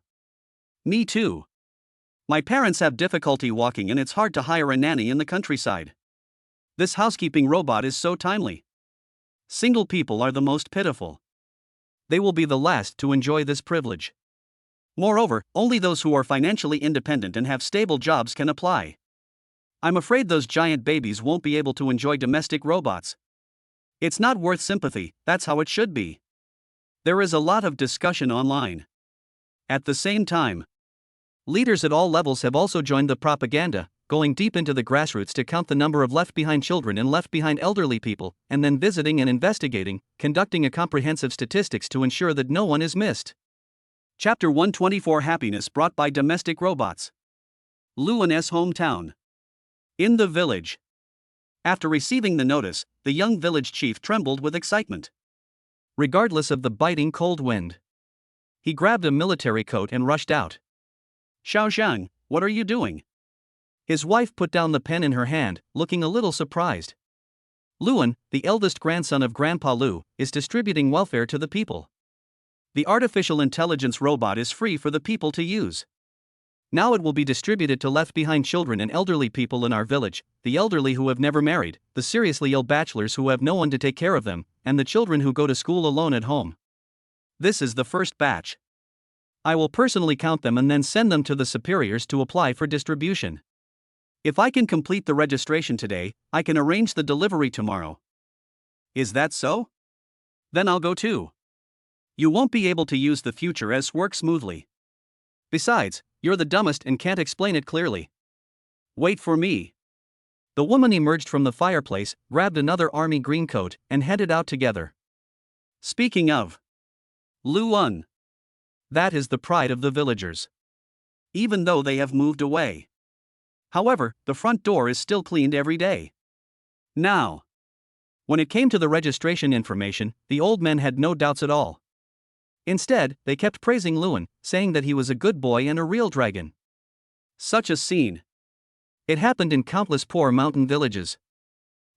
Me too. My parents have difficulty walking and it's hard to hire a nanny in the countryside. This housekeeping robot is so timely. Single people are the most pitiful. They will be the last to enjoy this privilege. Moreover, only those who are financially independent and have stable jobs can apply. I'm afraid those giant babies won't be able to enjoy domestic robots. It's not worth sympathy, that's how it should be. There is a lot of discussion online. At the same time, leaders at all levels have also joined the propaganda, going deep into the grassroots to count the number of left-behind children and left-behind elderly people, and then visiting and investigating, conducting a comprehensive statistics to ensure that no one is missed. Chapter 124 Happiness brought by domestic robots. Luan's hometown. In the village. After receiving the notice, the young village chief trembled with excitement. Regardless of the biting cold wind, he grabbed a military coat and rushed out. Xiaoxiang, what are you doing? His wife put down the pen in her hand, looking a little surprised. Luan, the eldest grandson of Grandpa Lu, is distributing welfare to the people. The artificial intelligence robot is free for the people to use. Now it will be distributed to left-behind children and elderly people in our village, the elderly who have never married, the seriously ill bachelors who have no one to take care of them, and the children who go to school alone at home. This is the first batch. I will personally count them and then send them to the superiors to apply for distribution. If I can complete the registration today, I can arrange the delivery tomorrow. Is that so? Then I'll go too. You won't be able to use the future as work smoothly. Besides, you're the dumbest and can't explain it clearly. Wait for me. The woman emerged from the fireplace, grabbed another army green coat, and headed out together. Speaking of Luan, that is the pride of the villagers. Even though they have moved away. However, the front door is still cleaned every day. Now, when it came to the registration information, the old men had no doubts at all. Instead, they kept praising Luan, saying that he was a good boy and a real dragon. Such a scene. It happened in countless poor mountain villages.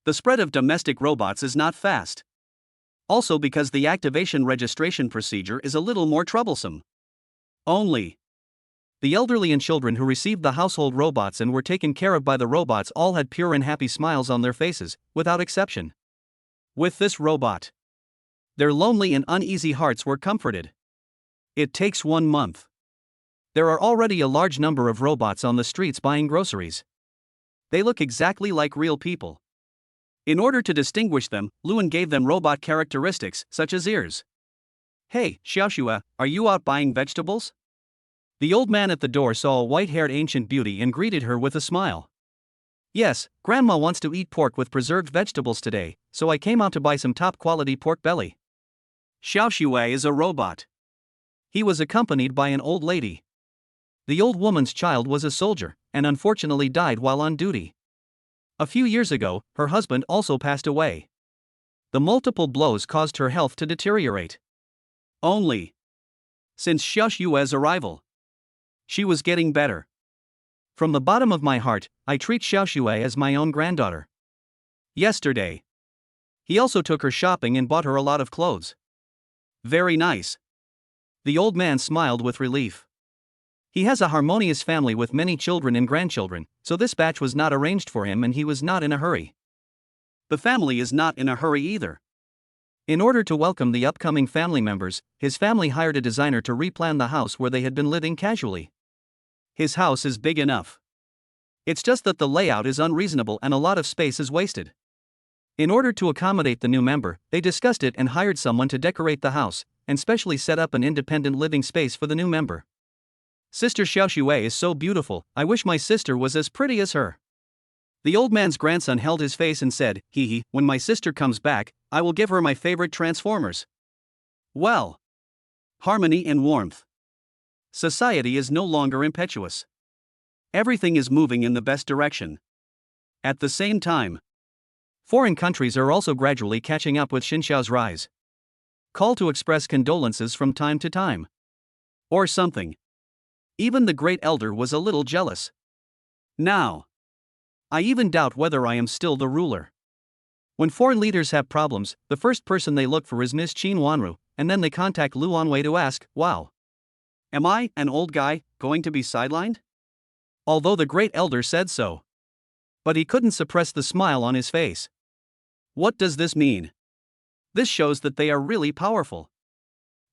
The spread of domestic robots is not fast. Also because the activation registration procedure is a little more troublesome. Only the elderly and children who received the household robots and were taken care of by the robots all had pure and happy smiles on their faces, without exception. With this robot, their lonely and uneasy hearts were comforted. It takes 1 month. There are already a large number of robots on the streets buying groceries. They look exactly like real people. In order to distinguish them, Luan gave them robot characteristics, such as ears. Hey, Xiaoxua, are you out buying vegetables? The old man at the door saw a white-haired ancient beauty and greeted her with a smile. Yes, Grandma wants to eat pork with preserved vegetables today, so I came out to buy some top-quality pork belly. Xiaoxua is a robot. He was accompanied by an old lady. The old woman's child was a soldier, and unfortunately died while on duty. A few years ago, her husband also passed away. The multiple blows caused her health to deteriorate. Only since Xiaoxua's arrival, she was getting better. From the bottom of my heart, I treat Xiaoxua as my own granddaughter. Yesterday, he also took her shopping and bought her a lot of clothes. Very nice. The old man smiled with relief. He has a harmonious family with many children and grandchildren, so this batch was not arranged for him and he was not in a hurry. The family is not in a hurry either. In order to welcome the upcoming family members, his family hired a designer to replan the house where they had been living casually. His house is big enough. It's just that the layout is unreasonable and a lot of space is wasted. In order to accommodate the new member, they discussed it and hired someone to decorate the house, and specially set up an independent living space for the new member. Sister Xiaoxue is so beautiful, I wish my sister was as pretty as her. The old man's grandson held his face and said, hee hee, when my sister comes back, I will give her my favorite Transformers. Well. Harmony and warmth. Society is no longer impetuous. Everything is moving in the best direction. At the same time, foreign countries are also gradually catching up with Xinxiao's rise. Call to express condolences from time to time. Or something. Even the great elder was a little jealous. Now, I even doubt whether I am still the ruler. When foreign leaders have problems, the first person they look for is Miss Qin Wanru, and then they contact Lu Anwei to ask, wow. Am I, an old guy, going to be sidelined? Although the great elder said so. But he couldn't suppress the smile on his face. What does this mean? This shows that they are really powerful.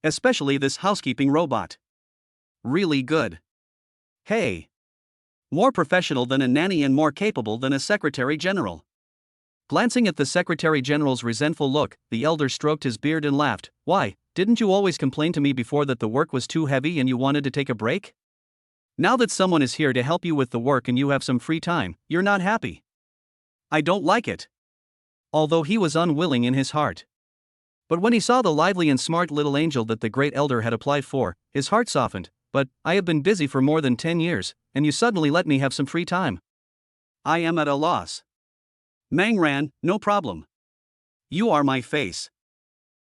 Especially this housekeeping robot. Really good. Hey. More professional than a nanny and more capable than a secretary general. Glancing at the secretary general's resentful look, the elder stroked his beard and laughed. Why, didn't you always complain to me before that the work was too heavy and you wanted to take a break? Now that someone is here to help you with the work and you have some free time, you're not happy. I don't like it. Although he was unwilling in his heart. But when he saw the lively and smart little angel that the great elder had applied for, his heart softened. But I have been busy for more than 10 years, and you suddenly let me have some free time. I am at a loss. Mangran, no problem. You are my face.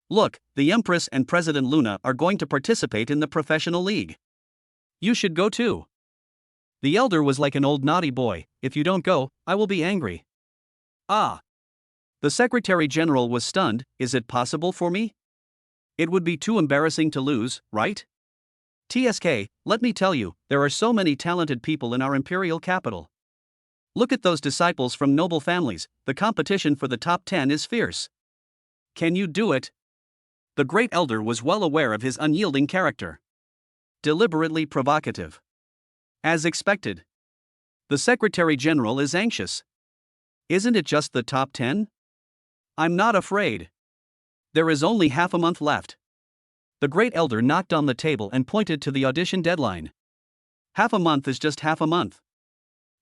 Look, the Empress and President Luna are going to participate in the professional league. You should go too. The elder was like an old naughty boy. If you don't go, I will be angry. Ah. The Secretary General was stunned. Is it possible for me? It would be too embarrassing to lose, right? TSK, let me tell you, there are so many talented people in our imperial capital. Look at those disciples from noble families, the competition for the top 10 is fierce. Can you do it? The great elder was well aware of his unyielding character. Deliberately provocative. As expected. The Secretary General is anxious. Isn't it just the top 10? I'm not afraid. There is only half a month left. The great elder knocked on the table and pointed to the audition deadline. Half a month is just half a month.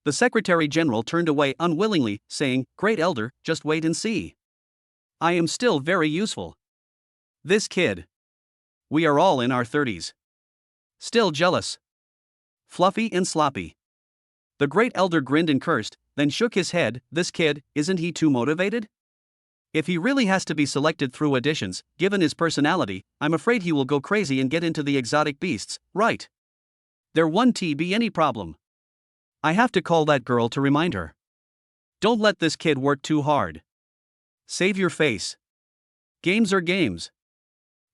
The Secretary General turned away unwillingly, saying, Great elder, just wait and see. I am still very useful. This kid. We are all in our 30s. Still jealous. Fluffy and sloppy. The great elder grinned and cursed, then shook his head. This kid, isn't he too motivated? If he really has to be selected through auditions, given his personality, I'm afraid he will go crazy and get into the exotic beasts, right? There won't be any problem. I have to call that girl to remind her. Don't let this kid work too hard. Save your face. Games are games.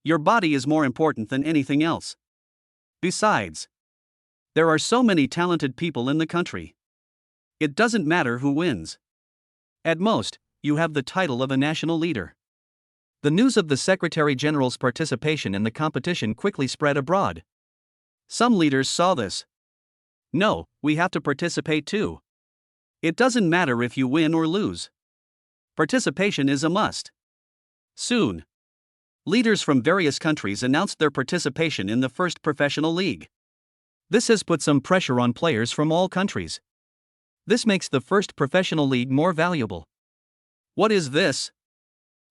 Your body is more important than anything else. Besides, there are so many talented people in the country. It doesn't matter who wins. At most, you have the title of a national leader. The news of the Secretary General's participation in the competition quickly spread abroad. Some leaders saw this. No, we have to participate too. It doesn't matter if you win or lose. Participation is a must. Soon, leaders from various countries announced their participation in the first professional league. This has put some pressure on players from all countries. This makes the first professional league more valuable. What is this?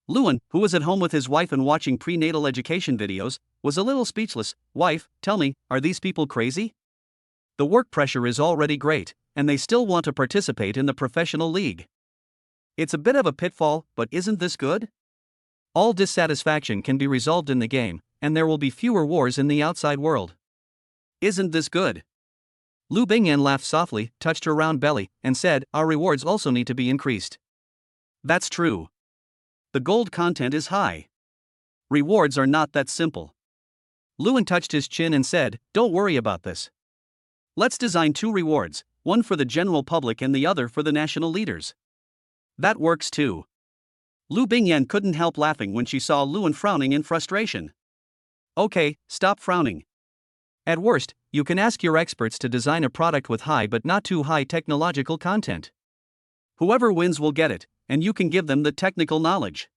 Luan, who was at home with his wife and watching prenatal education videos, was a little speechless. Wife, tell me, are these people crazy? The work pressure is already great, and they still want to participate in the professional league. It's a bit of a pitfall, but isn't this good? All dissatisfaction can be resolved in the game, and there will be fewer wars in the outside world. Isn't this good? Lu Bingyan laughed softly, touched her round belly, and said, Our rewards also need to be increased. That's true. The gold content is high. Rewards are not that simple. Luan touched his chin and said, Don't worry about this. Let's design two rewards, one for the general public and the other for the national leaders. That works too. Lu Bingyan couldn't help laughing when she saw Luan frowning in frustration. Okay, stop frowning. At worst, you can ask your experts to design a product with high but not too high technological content. Whoever wins will get it, and you can give them the technical knowledge.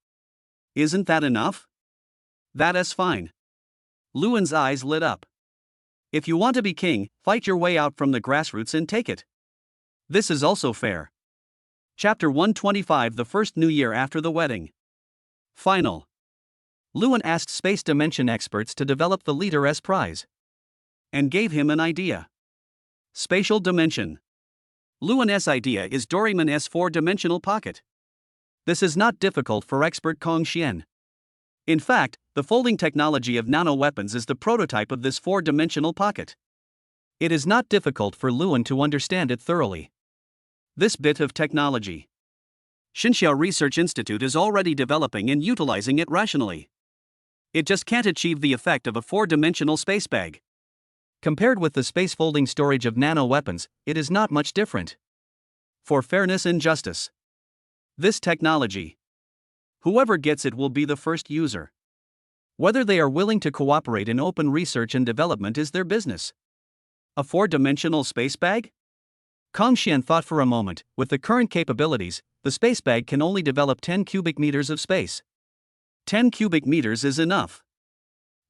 Isn't that enough? That is fine. Luan's eyes lit up. If you want to be king, fight your way out from the grassroots and take it. This is also fair. Chapter 125, the first new year after the wedding. Final. Luan asked space dimension experts to develop the Leader S prize. And gave him an idea. Spatial dimension. Luan's idea is Doraemon's four-dimensional pocket. This is not difficult for expert Kong Xian. In fact, the folding technology of nano-weapons is the prototype of this four-dimensional pocket. It is not difficult for Luan to understand it thoroughly. This bit of technology, Xinxiao Research Institute is already developing and utilizing it rationally. It just can't achieve the effect of a four-dimensional space bag. Compared with the space folding storage of nano-weapons, it is not much different. For fairness and justice, this technology, whoever gets it will be the first user. Whether they are willing to cooperate in open research and development is their business. A four-dimensional space bag? Kong Xian thought for a moment. With the current capabilities, the space bag can only develop 10 cubic meters of space. 10 cubic meters is enough.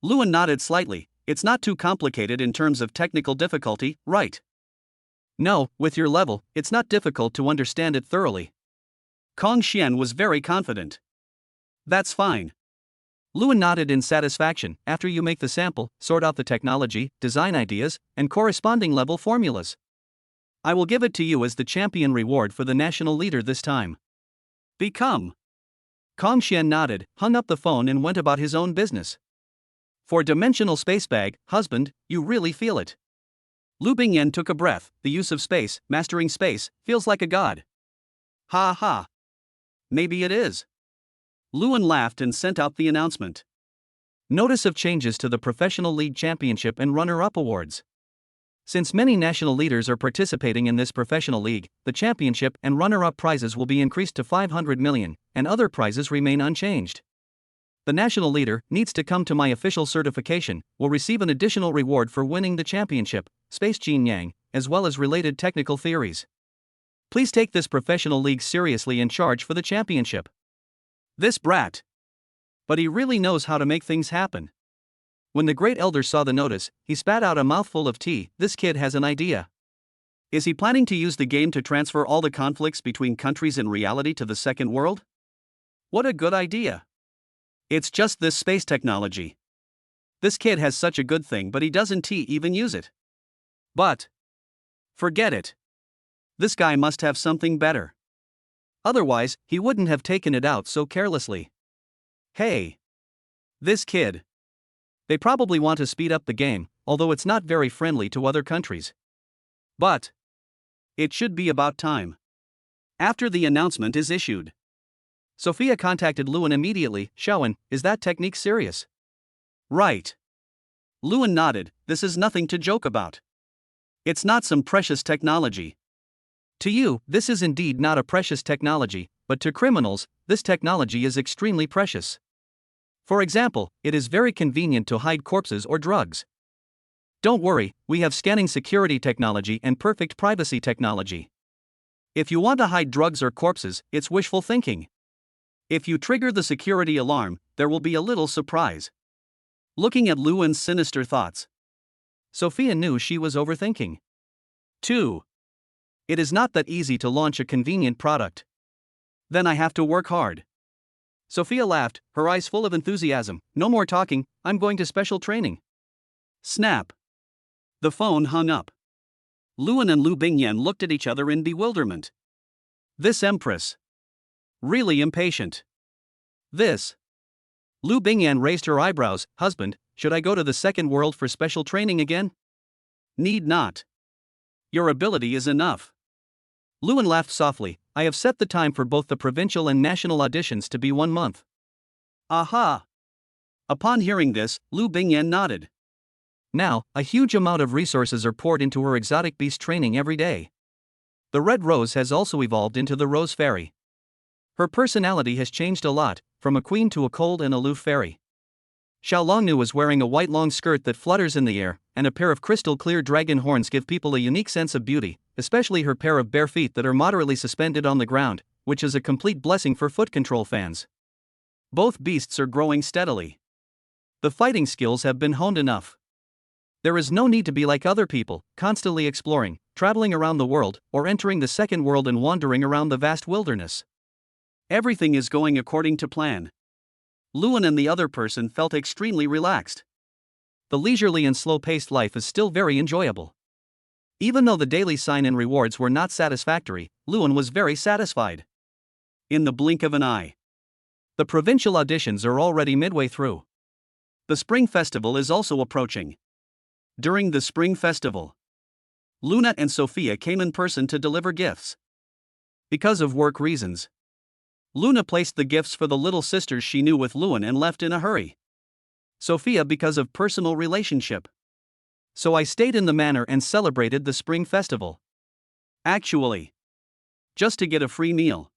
Luan nodded slightly. It's not too complicated in terms of technical difficulty, right? No, with your level, it's not difficult to understand it thoroughly. Kong Xian was very confident. That's fine. Luan nodded in satisfaction. After you make the sample, sort out the technology, design ideas, and corresponding level formulas. I will give it to you as the champion reward for the national leader this time. Become. Kong Xian nodded, hung up the phone and went about his own business. For dimensional space bag, husband, you really feel it. Lu Bingyan took a breath. The use of space, mastering space, feels like a god. Ha ha. Maybe it is. Luan laughed and sent out the announcement. Notice of changes to the Professional League Championship and Runner-Up Awards. Since many national leaders are participating in this professional league, the championship and runner-up prizes will be increased to 500 million, and other prizes remain unchanged. The national leader needs to come to my official certification, will receive an additional reward for winning the championship, Space Jin Yang, as well as related technical theories. Please take this professional league seriously and charge for the championship. This brat. But he really knows how to make things happen. When the great elder saw the notice, he spat out a mouthful of tea. This kid has an idea. Is he planning to use the game to transfer all the conflicts between countries in reality to the second world? What a good idea. It's just this space technology. This kid has such a good thing, but he doesn't even use it. But forget it. This guy must have something better. Otherwise, he wouldn't have taken it out so carelessly. Hey. This kid. They probably want to speed up the game, although it's not very friendly to other countries. But it should be about time. After the announcement is issued, Sophia contacted Luan immediately. Shaowen, is that technique serious? Right. Luan nodded. This is nothing to joke about. It's not some precious technology. To you, this is indeed not a precious technology, but to criminals, this technology is extremely precious. For example, it is very convenient to hide corpses or drugs. Don't worry, we have scanning security technology and perfect privacy technology. If you want to hide drugs or corpses, it's wishful thinking. If you trigger the security alarm, there will be a little surprise. Looking at Luan's sinister thoughts, Sophia knew she was overthinking. 2. It is not that easy to launch a convenient product. Then I have to work hard. Sophia laughed, her eyes full of enthusiasm. No more talking, I'm going to special training. Snap. The phone hung up. Luan and Lu Bingyan looked at each other in bewilderment. This empress. Really impatient. This. Lu Bingyan raised her eyebrows. Husband, should I go to the second world for special training again? Need not. Your ability is enough. Luan laughed softly. I have set the time for both the provincial and national auditions to be 1 month. Aha! Upon hearing this, Lu Bingyan nodded. Now, a huge amount of resources are poured into her exotic beast training every day. The Red Rose has also evolved into the Rose Fairy. Her personality has changed a lot, from a queen to a cold and aloof fairy. Xiao Longnu is wearing a white long skirt that flutters in the air, and a pair of crystal clear dragon horns give people a unique sense of beauty, especially her pair of bare feet that are moderately suspended on the ground, which is a complete blessing for foot control fans. Both beasts are growing steadily. The fighting skills have been honed enough. There is no need to be like other people, constantly exploring, traveling around the world, or entering the second world and wandering around the vast wilderness. Everything is going according to plan. Luan and the other person felt extremely relaxed. The leisurely and slow-paced life is still very enjoyable. Even though the daily sign and rewards were not satisfactory, Luan was very satisfied. In the blink of an eye. The provincial auditions are already midway through. The Spring Festival is also approaching. During the Spring Festival, Luna and Sophia came in person to deliver gifts. Because of work reasons, Luna placed the gifts for the little sisters she knew with Luan and left in a hurry. Sophia because of personal relationship. So I stayed in the manor and celebrated the Spring Festival. Actually, just to get a free meal.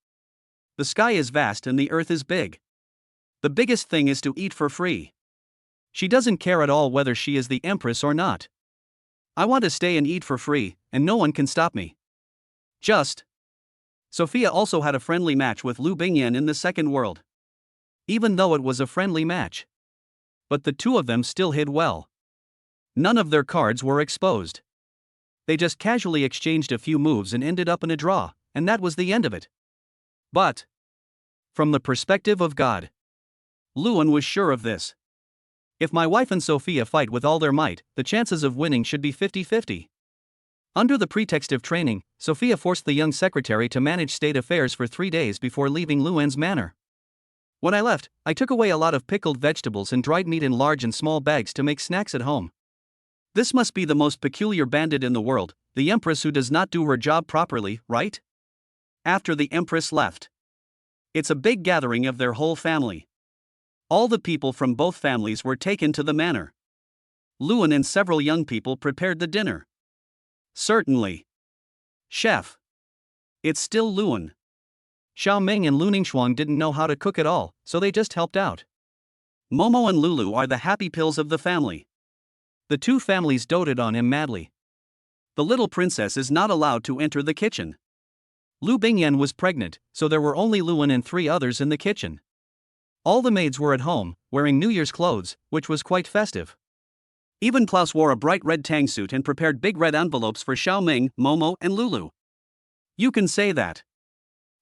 The sky is vast and the earth is big. The biggest thing is to eat for free. She doesn't care at all whether she is the empress or not. I want to stay and eat for free, and no one can stop me. Sophia also had a friendly match with Lu Bingyan in the second world. Even though it was a friendly match. But the two of them still hid well. None of their cards were exposed. They just casually exchanged a few moves and ended up in a draw, and that was the end of it. But, from the perspective of God, Luan was sure of this. If my wife and Sophia fight with all their might, the chances of winning should be 50-50. Under the pretext of training, Sophia forced the young secretary to manage state affairs for 3 days before leaving Luan's manor. When I left, I took away a lot of pickled vegetables and dried meat in large and small bags to make snacks at home. This must be the most peculiar bandit in the world, the empress who does not do her job properly, right? After the empress left, it's a big gathering of their whole family. All the people from both families were taken to the manor. Luan and several young people prepared the dinner. Certainly. Chef. It's still Luan. Xiao Ming and Lu Ningxuang didn't know how to cook at all, so they just helped out. Momo and Lulu are the happy pills of the family. The two families doted on him madly. The little princess is not allowed to enter the kitchen. Lu Bingyan was pregnant, so there were only Luan and 3 others in the kitchen. All the maids were at home, wearing New Year's clothes, which was quite festive. Even Klaus wore a bright red tang suit and prepared big red envelopes for Xiao Ming, Momo, and Lulu. You can say that.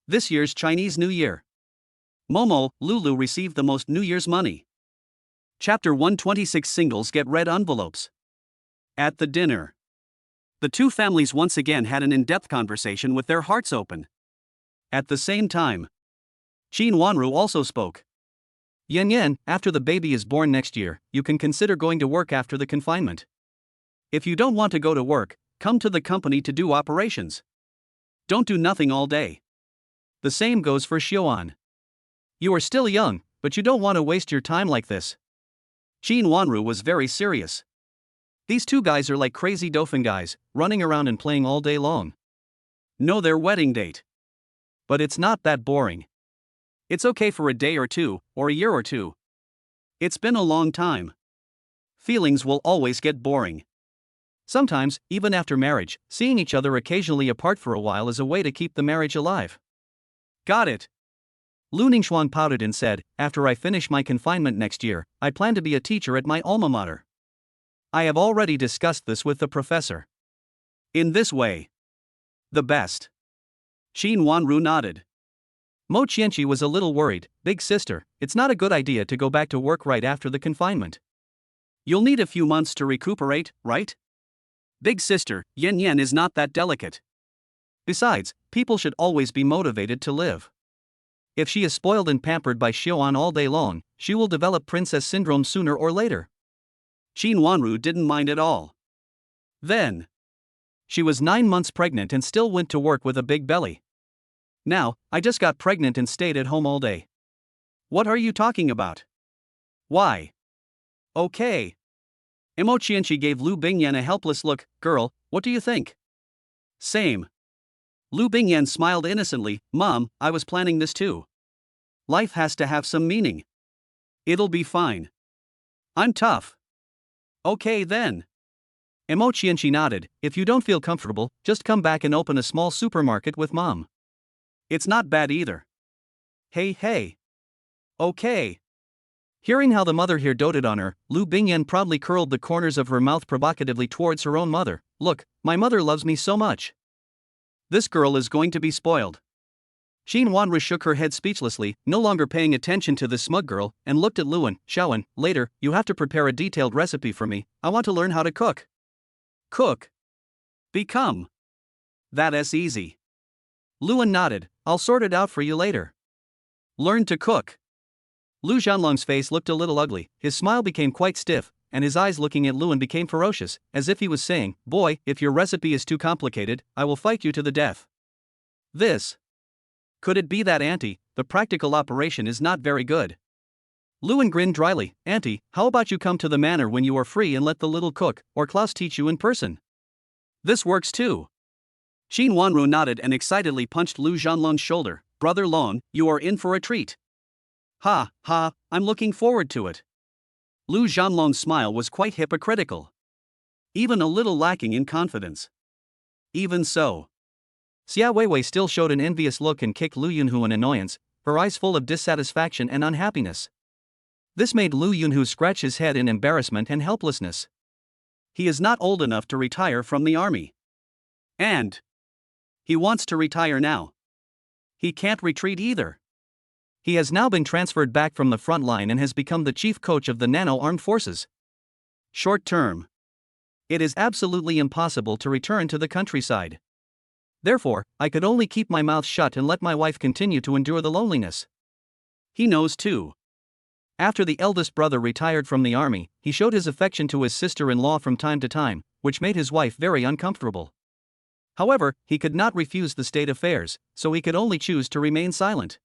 This year's Chinese New Year. Momo, Lulu received the most New Year's money. Chapter 126 Singles get red envelopes. At the dinner, the two families once again had an in-depth conversation with their hearts open. At the same time, Qin Wanru also spoke. Yan, after the baby is born next year, you can consider going to work after the confinement. If you don't want to go to work, come to the company to do operations. Don't do nothing all day. The same goes for Xiuan. You are still young, but you don't want to waste your time like this. Qin Wanru was very serious. These two guys are like crazy Dauphin guys, running around and playing all day long. Know their wedding date. But it's not that boring. It's okay for a day or two, or a year or two. It's been a long time. Feelings will always get boring. Sometimes, even after marriage, seeing each other occasionally apart for a while is a way to keep the marriage alive. Got it. Lu Ningxuang pouted and said, after I finish my confinement next year, I plan to be a teacher at my alma mater. I have already discussed this with the professor. In this way. The best. Qin Wanru nodded. Mo Qianqi was a little worried. Big sister, it's not a good idea to go back to work right after the confinement. You'll need a few months to recuperate, right? Big sister, Yan is not that delicate. Besides, people should always be motivated to live. If she is spoiled and pampered by Xiuan all day long, she will develop princess syndrome sooner or later. Qin Wanru didn't mind at all. Then, she was 9 months pregnant and still went to work with a big belly. Now, I just got pregnant and stayed at home all day. What are you talking about? Why? Okay. Imo Qianqi gave Lu Bingyan a helpless look. Girl, what do you think? Same. Lu Bingyan smiled innocently. Mom, I was planning this too. Life has to have some meaning. It'll be fine. I'm tough. Okay then. Imo Qianqi nodded. If you don't feel comfortable, just come back and open a small supermarket with Mom. It's not bad either. Hey. Okay. Hearing how the mother here doted on her, Lu Bingyan proudly curled the corners of her mouth provocatively towards her own mother. Look, my mother loves me so much. This girl is going to be spoiled. Xin Wanru shook her head speechlessly, no longer paying attention to the smug girl, and looked at Luan. Shaoan, later, you have to prepare a detailed recipe for me. I want to learn how to cook. Cook. Become. That's easy. Luan nodded. I'll sort it out for you later. Learn to cook. Lu Zhanlong's face looked a little ugly, his smile became quite stiff, and his eyes looking at Luan became ferocious, as if he was saying, Boy, if your recipe is too complicated, I will fight you to the death. This. Could it be that Auntie, the practical operation is not very good? Luan grinned dryly. Auntie, how about you come to the manor when you are free and let the little cook, or Klaus teach you in person? This works too. Xin Wanru nodded and excitedly punched Lu Zhanlong's shoulder. Brother Long, you are in for a treat. Ha, I'm looking forward to it. Lu Zhanlong's smile was quite hypocritical. Even a little lacking in confidence. Even so. Xia Weiwei still showed an envious look and kicked Lu Yunhu in annoyance, her eyes full of dissatisfaction and unhappiness. This made Lu Yunhu scratch his head in embarrassment and helplessness. He is not old enough to retire from the army. And he wants to retire now. He can't retreat either. He has now been transferred back from the front line and has become the chief coach of the Nano-Armed Forces. Short term. It is absolutely impossible to return to the countryside. Therefore, I could only keep my mouth shut and let my wife continue to endure the loneliness. He knows too. After the eldest brother retired from the army, he showed his affection to his sister-in-law from time to time, which made his wife very uncomfortable. However, he could not refuse the state affairs, so he could only choose to remain silent.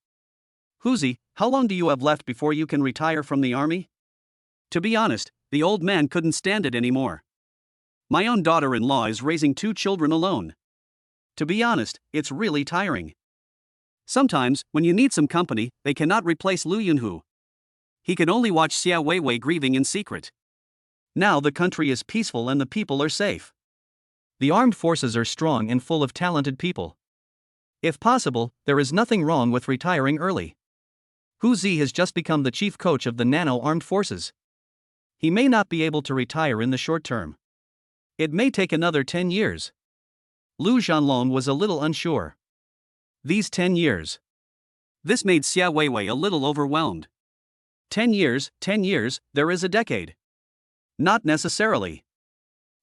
Huzi, how long do you have left before you can retire from the army? To be honest, the old man couldn't stand it anymore. My own daughter-in-law is raising 2 children alone. To be honest, it's really tiring. Sometimes, when you need some company, they cannot replace Lu Yunhu. He can only watch Xia Weiwei grieving in secret. Now the country is peaceful and the people are safe. The armed forces are strong and full of talented people. If possible, there is nothing wrong with retiring early. Hu Zi has just become the chief coach of the Nano-Armed Forces. He may not be able to retire in the short term. It may take another 10 years. Lu Zhanlong was a little unsure. These 10 years. This made Xia Weiwei a little overwhelmed. 10 years, there is a decade. Not necessarily.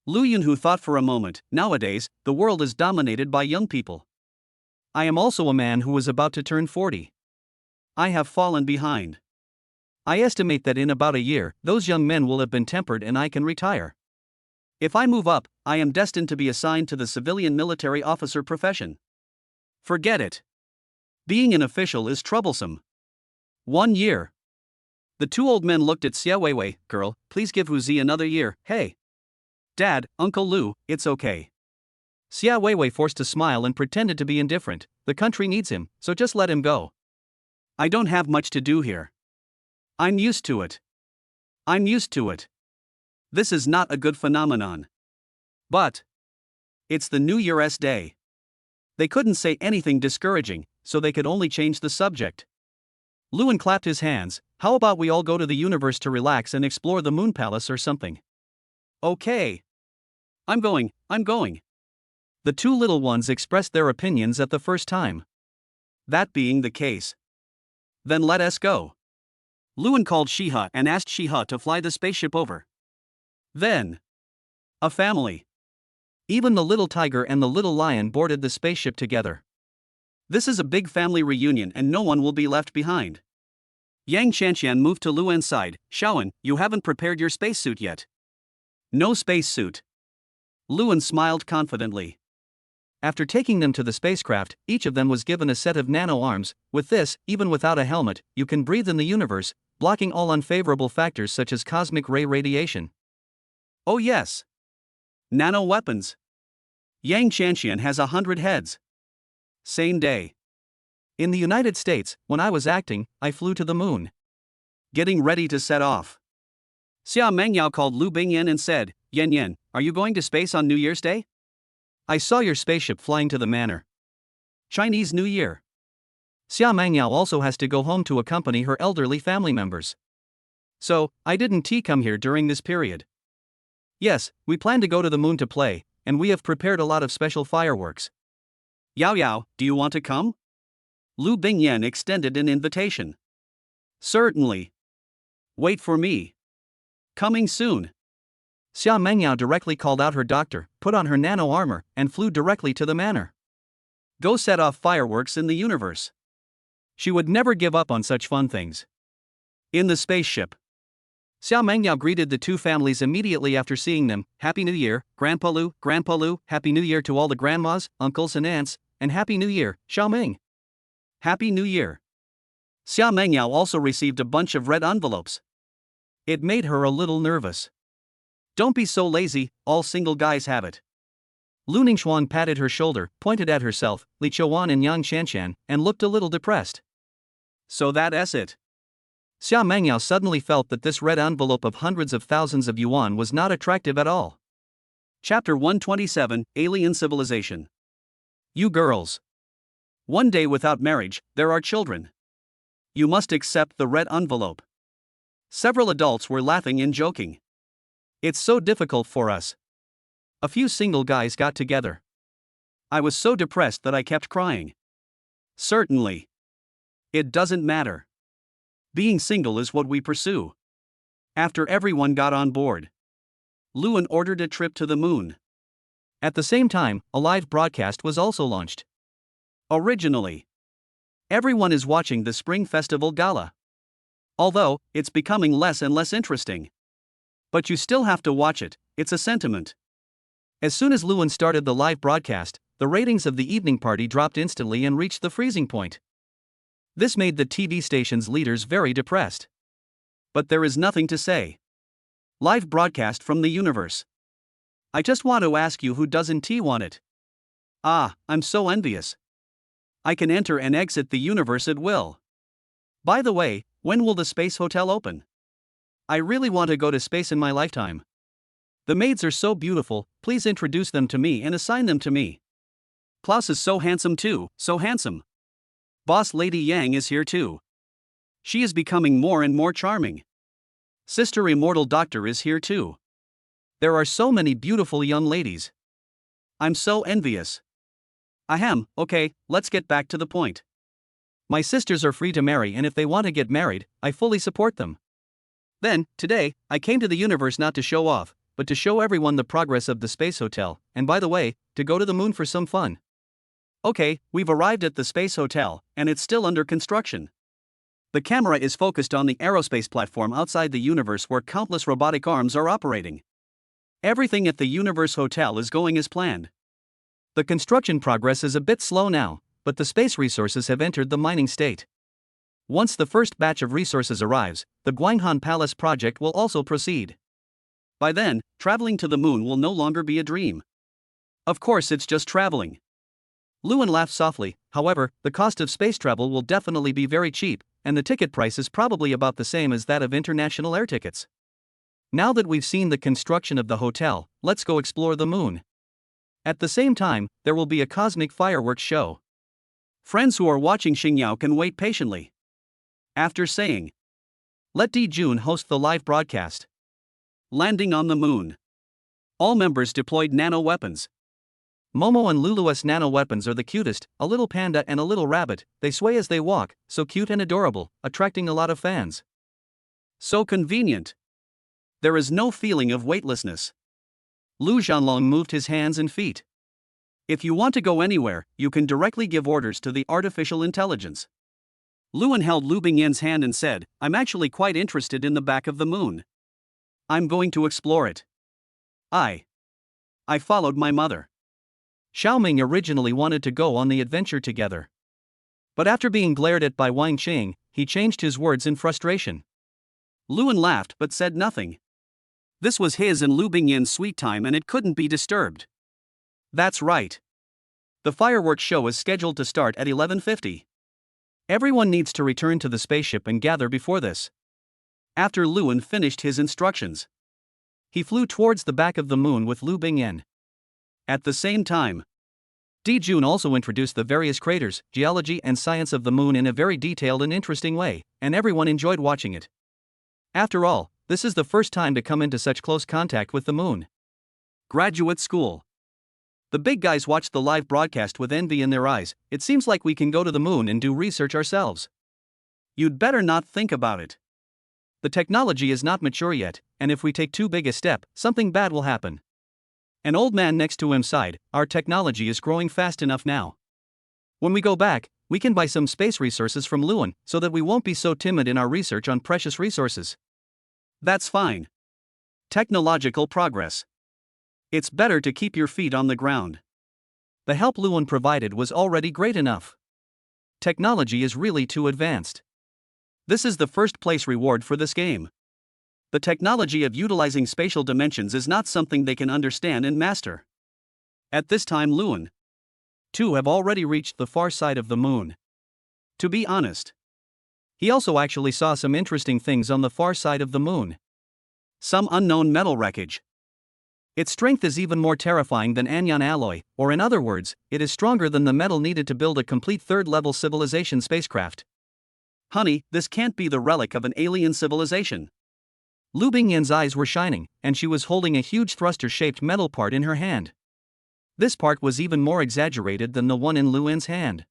Lu Yunhu thought for a moment. Nowadays, the world is dominated by young people. I am also a man who is about to turn 40. I have fallen behind. I estimate that in about a year, those young men will have been tempered and I can retire. If I move up, I am destined to be assigned to the civilian military officer profession. Forget it. Being an official is troublesome. 1 year. The 2 old men looked at Xia Weiwei. Girl, please give Hu Zi another year. Hey. Dad, Uncle Lu, it's okay. Xia Weiwei forced a smile and pretended to be indifferent. The country needs him, so just let him go. I don't have much to do here. I'm used to it. This is not a good phenomenon. But it's the New Year's Day. They couldn't say anything discouraging, so they could only change the subject. Luan clapped his hands. How about we all go to the universe to relax and explore the Moon Palace or something? Okay. I'm going. The 2 little ones expressed their opinions at the first time. That being the case. Then let us go. Luan called Shiha and asked Shiha to fly the spaceship over. Then. A family. Even the little tiger and the little lion boarded the spaceship together. This is a big family reunion and no one will be left behind. Yang Shanxian moved to Luan's side. Shaoan, you haven't prepared your spacesuit yet. No spacesuit. Luan smiled confidently. After taking them to the spacecraft, each of them was given a set of nano-arms. With this, even without a helmet, you can breathe in the universe, blocking all unfavorable factors such as cosmic ray radiation. Oh yes. Nano weapons. Yang Qianxian has 100 heads. Same day. In the United States, when I was acting, I flew to the moon. Getting ready to set off. Xia Mengyao called Lu Bingyan and said, Yan Yan, are you going to space on New Year's Day? I saw your spaceship flying to the manor. Chinese New Year. Xia Mengyao also has to go home to accompany her elderly family members. So, I didn't come here during this period. Yes, we plan to go to the moon to play, and we have prepared a lot of special fireworks. Yao Yao, do you want to come? Lu Bingyan extended an invitation. Certainly. Wait for me. Coming soon. Xia Mengyao directly called out her doctor, put on her nano armor, and flew directly to the manor. Go set off fireworks in the universe. She would never give up on such fun things. In the spaceship. Xia Mengyao greeted the two families immediately after seeing them. Happy New Year, Grandpa Lu, Happy New Year to all the grandmas, uncles and aunts, and Happy New Year, Xiaoming. Happy New Year. Xia Mengyao also received a bunch of red envelopes. It made her a little nervous. Don't be so lazy, all single guys have it. Lu Ningxuan patted her shoulder, pointed at herself, Li Chouan and Yang Shanshan, and looked a little depressed. So that's it. Xia Mengyao suddenly felt that this red envelope of hundreds of thousands of yuan was not attractive at all. Chapter 127, Alien Civilization. You girls. One day without marriage, there are children. You must accept the red envelope. Several adults were laughing and joking. It's so difficult for us. A few single guys got together. I was so depressed that I kept crying. Certainly. It doesn't matter. Being single is what we pursue. After everyone got on board, Luan ordered a trip to the moon. At the same time, a live broadcast was also launched. Originally, everyone is watching the Spring Festival Gala. Although, it's becoming less and less interesting. But you still have to watch it, it's a sentiment. As soon as Luan started the live broadcast, the ratings of the evening party dropped instantly and reached the freezing point. This made the TV station's leaders very depressed. But there is nothing to say. Live broadcast from the universe. I just want to ask you who doesn't want it. Ah, I'm so envious. I can enter and exit the universe at will. By the way, when will the space hotel open? I really want to go to space in my lifetime. The maids are so beautiful, please introduce them to me and assign them to me. Klaus is so handsome too, so handsome. Boss Lady Yang is here too. She is becoming more and more charming. Sister Immortal Doctor is here too. There are so many beautiful young ladies. I'm so envious. Ahem, okay, let's get back to the point. My sisters are free to marry, and if they want to get married, I fully support them. Then, today, I came to the universe not to show off, but to show everyone the progress of the space hotel, and by the way, to go to the moon for some fun. Okay, we've arrived at the space hotel, and it's still under construction. The camera is focused on the aerospace platform outside the universe where countless robotic arms are operating. Everything at the Universe Hotel is going as planned. The construction progress is a bit slow now, but the space resources have entered the mining state. Once the first batch of resources arrives, the Guanghan Palace project will also proceed. By then, traveling to the moon will no longer be a dream. Of course, it's just traveling. Luan laughed softly. However, the cost of space travel will definitely be very cheap, and the ticket price is probably about the same as that of international air tickets. Now that we've seen the construction of the hotel, let's go explore the moon. At the same time, there will be a cosmic fireworks show. Friends who are watching Xingyao can wait patiently. After saying, let Di Jun host the live broadcast. Landing on the moon. All members deployed nano weapons. Momo and Lulu's nano weapons are the cutest, a little panda and a little rabbit, they sway as they walk, so cute and adorable, attracting a lot of fans. So convenient. There is no feeling of weightlessness. Lu Zhanlong moved his hands and feet. If you want to go anywhere, you can directly give orders to the artificial intelligence. Luan held Lu Bingyan's hand and said, I'm actually quite interested in the back of the moon. I'm going to explore it. I followed my mother. Xiaoming originally wanted to go on the adventure together. But after being glared at by Wang Qing, he changed his words in frustration. Luan laughed but said nothing. This was his and Lu Bingyin's sweet time and it couldn't be disturbed. That's right. The fireworks show is scheduled to start at 11:50. Everyone needs to return to the spaceship and gather before this. After Luan finished his instructions, he flew towards the back of the moon with Lu Bingyan. At the same time, Jun also introduced the various craters, geology and science of the moon in a very detailed and interesting way, and everyone enjoyed watching it. After all, this is the first time to come into such close contact with the moon. Graduate school. The big guys watched the live broadcast with envy in their eyes. It seems like we can go to the moon and do research ourselves. You'd better not think about it. The technology is not mature yet, and if we take too big a step, something bad will happen. An old man next to him sighed, our technology is growing fast enough now. When we go back, we can buy some space resources from Luan, so that we won't be so timid in our research on precious resources. That's fine. Technological progress. It's better to keep your feet on the ground. The help Luan provided was already great enough. Technology is really too advanced. This is the first place reward for this game. The technology of utilizing spatial dimensions is not something they can understand and master. At this time Luan, too, have already reached the far side of the moon. To be honest, he also actually saw some interesting things on the far side of the moon. Some unknown metal wreckage. Its strength is even more terrifying than Anyan alloy, or in other words, it is stronger than the metal needed to build a complete third-level civilization spacecraft. Honey, this can't be the relic of an alien civilization. Lu Bingyan's eyes were shining, and she was holding a huge thruster-shaped metal part in her hand. This part was even more exaggerated than the one in Luan's hand.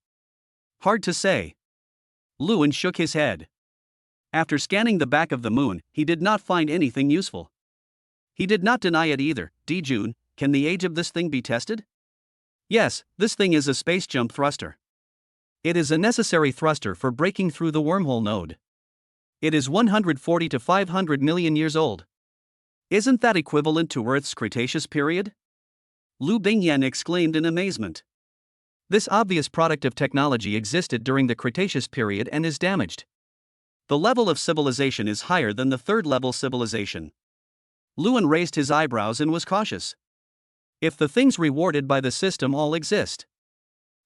Hard to say. Luan shook his head. After scanning the back of the moon, he did not find anything useful. He did not deny it either. Jun, can the age of this thing be tested? Yes, this thing is a space jump thruster. It is a necessary thruster for breaking through the wormhole node. It is 140 to 500 million years old. Isn't that equivalent to Earth's Cretaceous period? Lu Bingyan exclaimed in amazement. This obvious product of technology existed during the Cretaceous period and is damaged. The level of civilization is higher than the third-level civilization. Luan raised his eyebrows and was cautious. If the things rewarded by the system all exist,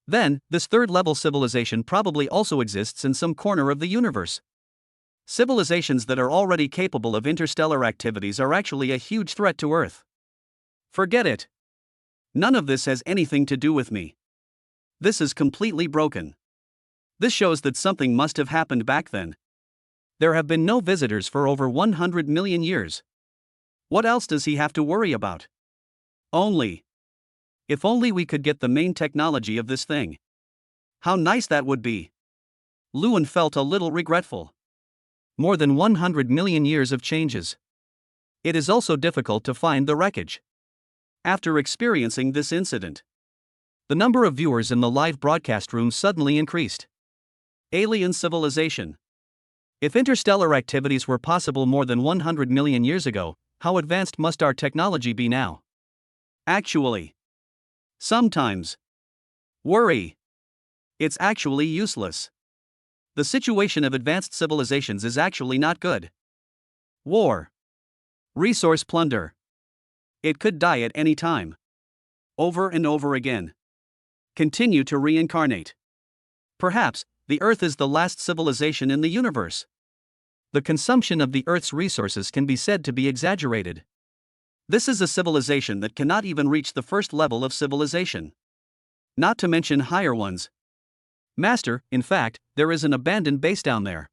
then this third-level civilization probably also exists in some corner of the universe. Civilizations that are already capable of interstellar activities are actually a huge threat to Earth. Forget it. None of this has anything to do with me. This is completely broken. This shows that something must have happened back then. There have been no visitors for over 100 million years. What else does he have to worry about? If only we could get the main technology of this thing. How nice that would be. Luan felt a little regretful. More than 100 million years of changes. It is also difficult to find the wreckage. After experiencing this incident, the number of viewers in the live broadcast room suddenly increased. Alien civilization. If interstellar activities were possible more than 100 million years ago, how advanced must our technology be now? Actually, sometimes worry. It's actually useless. The situation of advanced civilizations is actually not good. War. Resource plunder. It could die at any time. Over and over again. Continue to reincarnate. Perhaps, the Earth is the last civilization in the universe. The consumption of the Earth's resources can be said to be exaggerated. This is a civilization that cannot even reach the first level of civilization. Not to mention higher ones. Master, in fact, there is an abandoned base down there.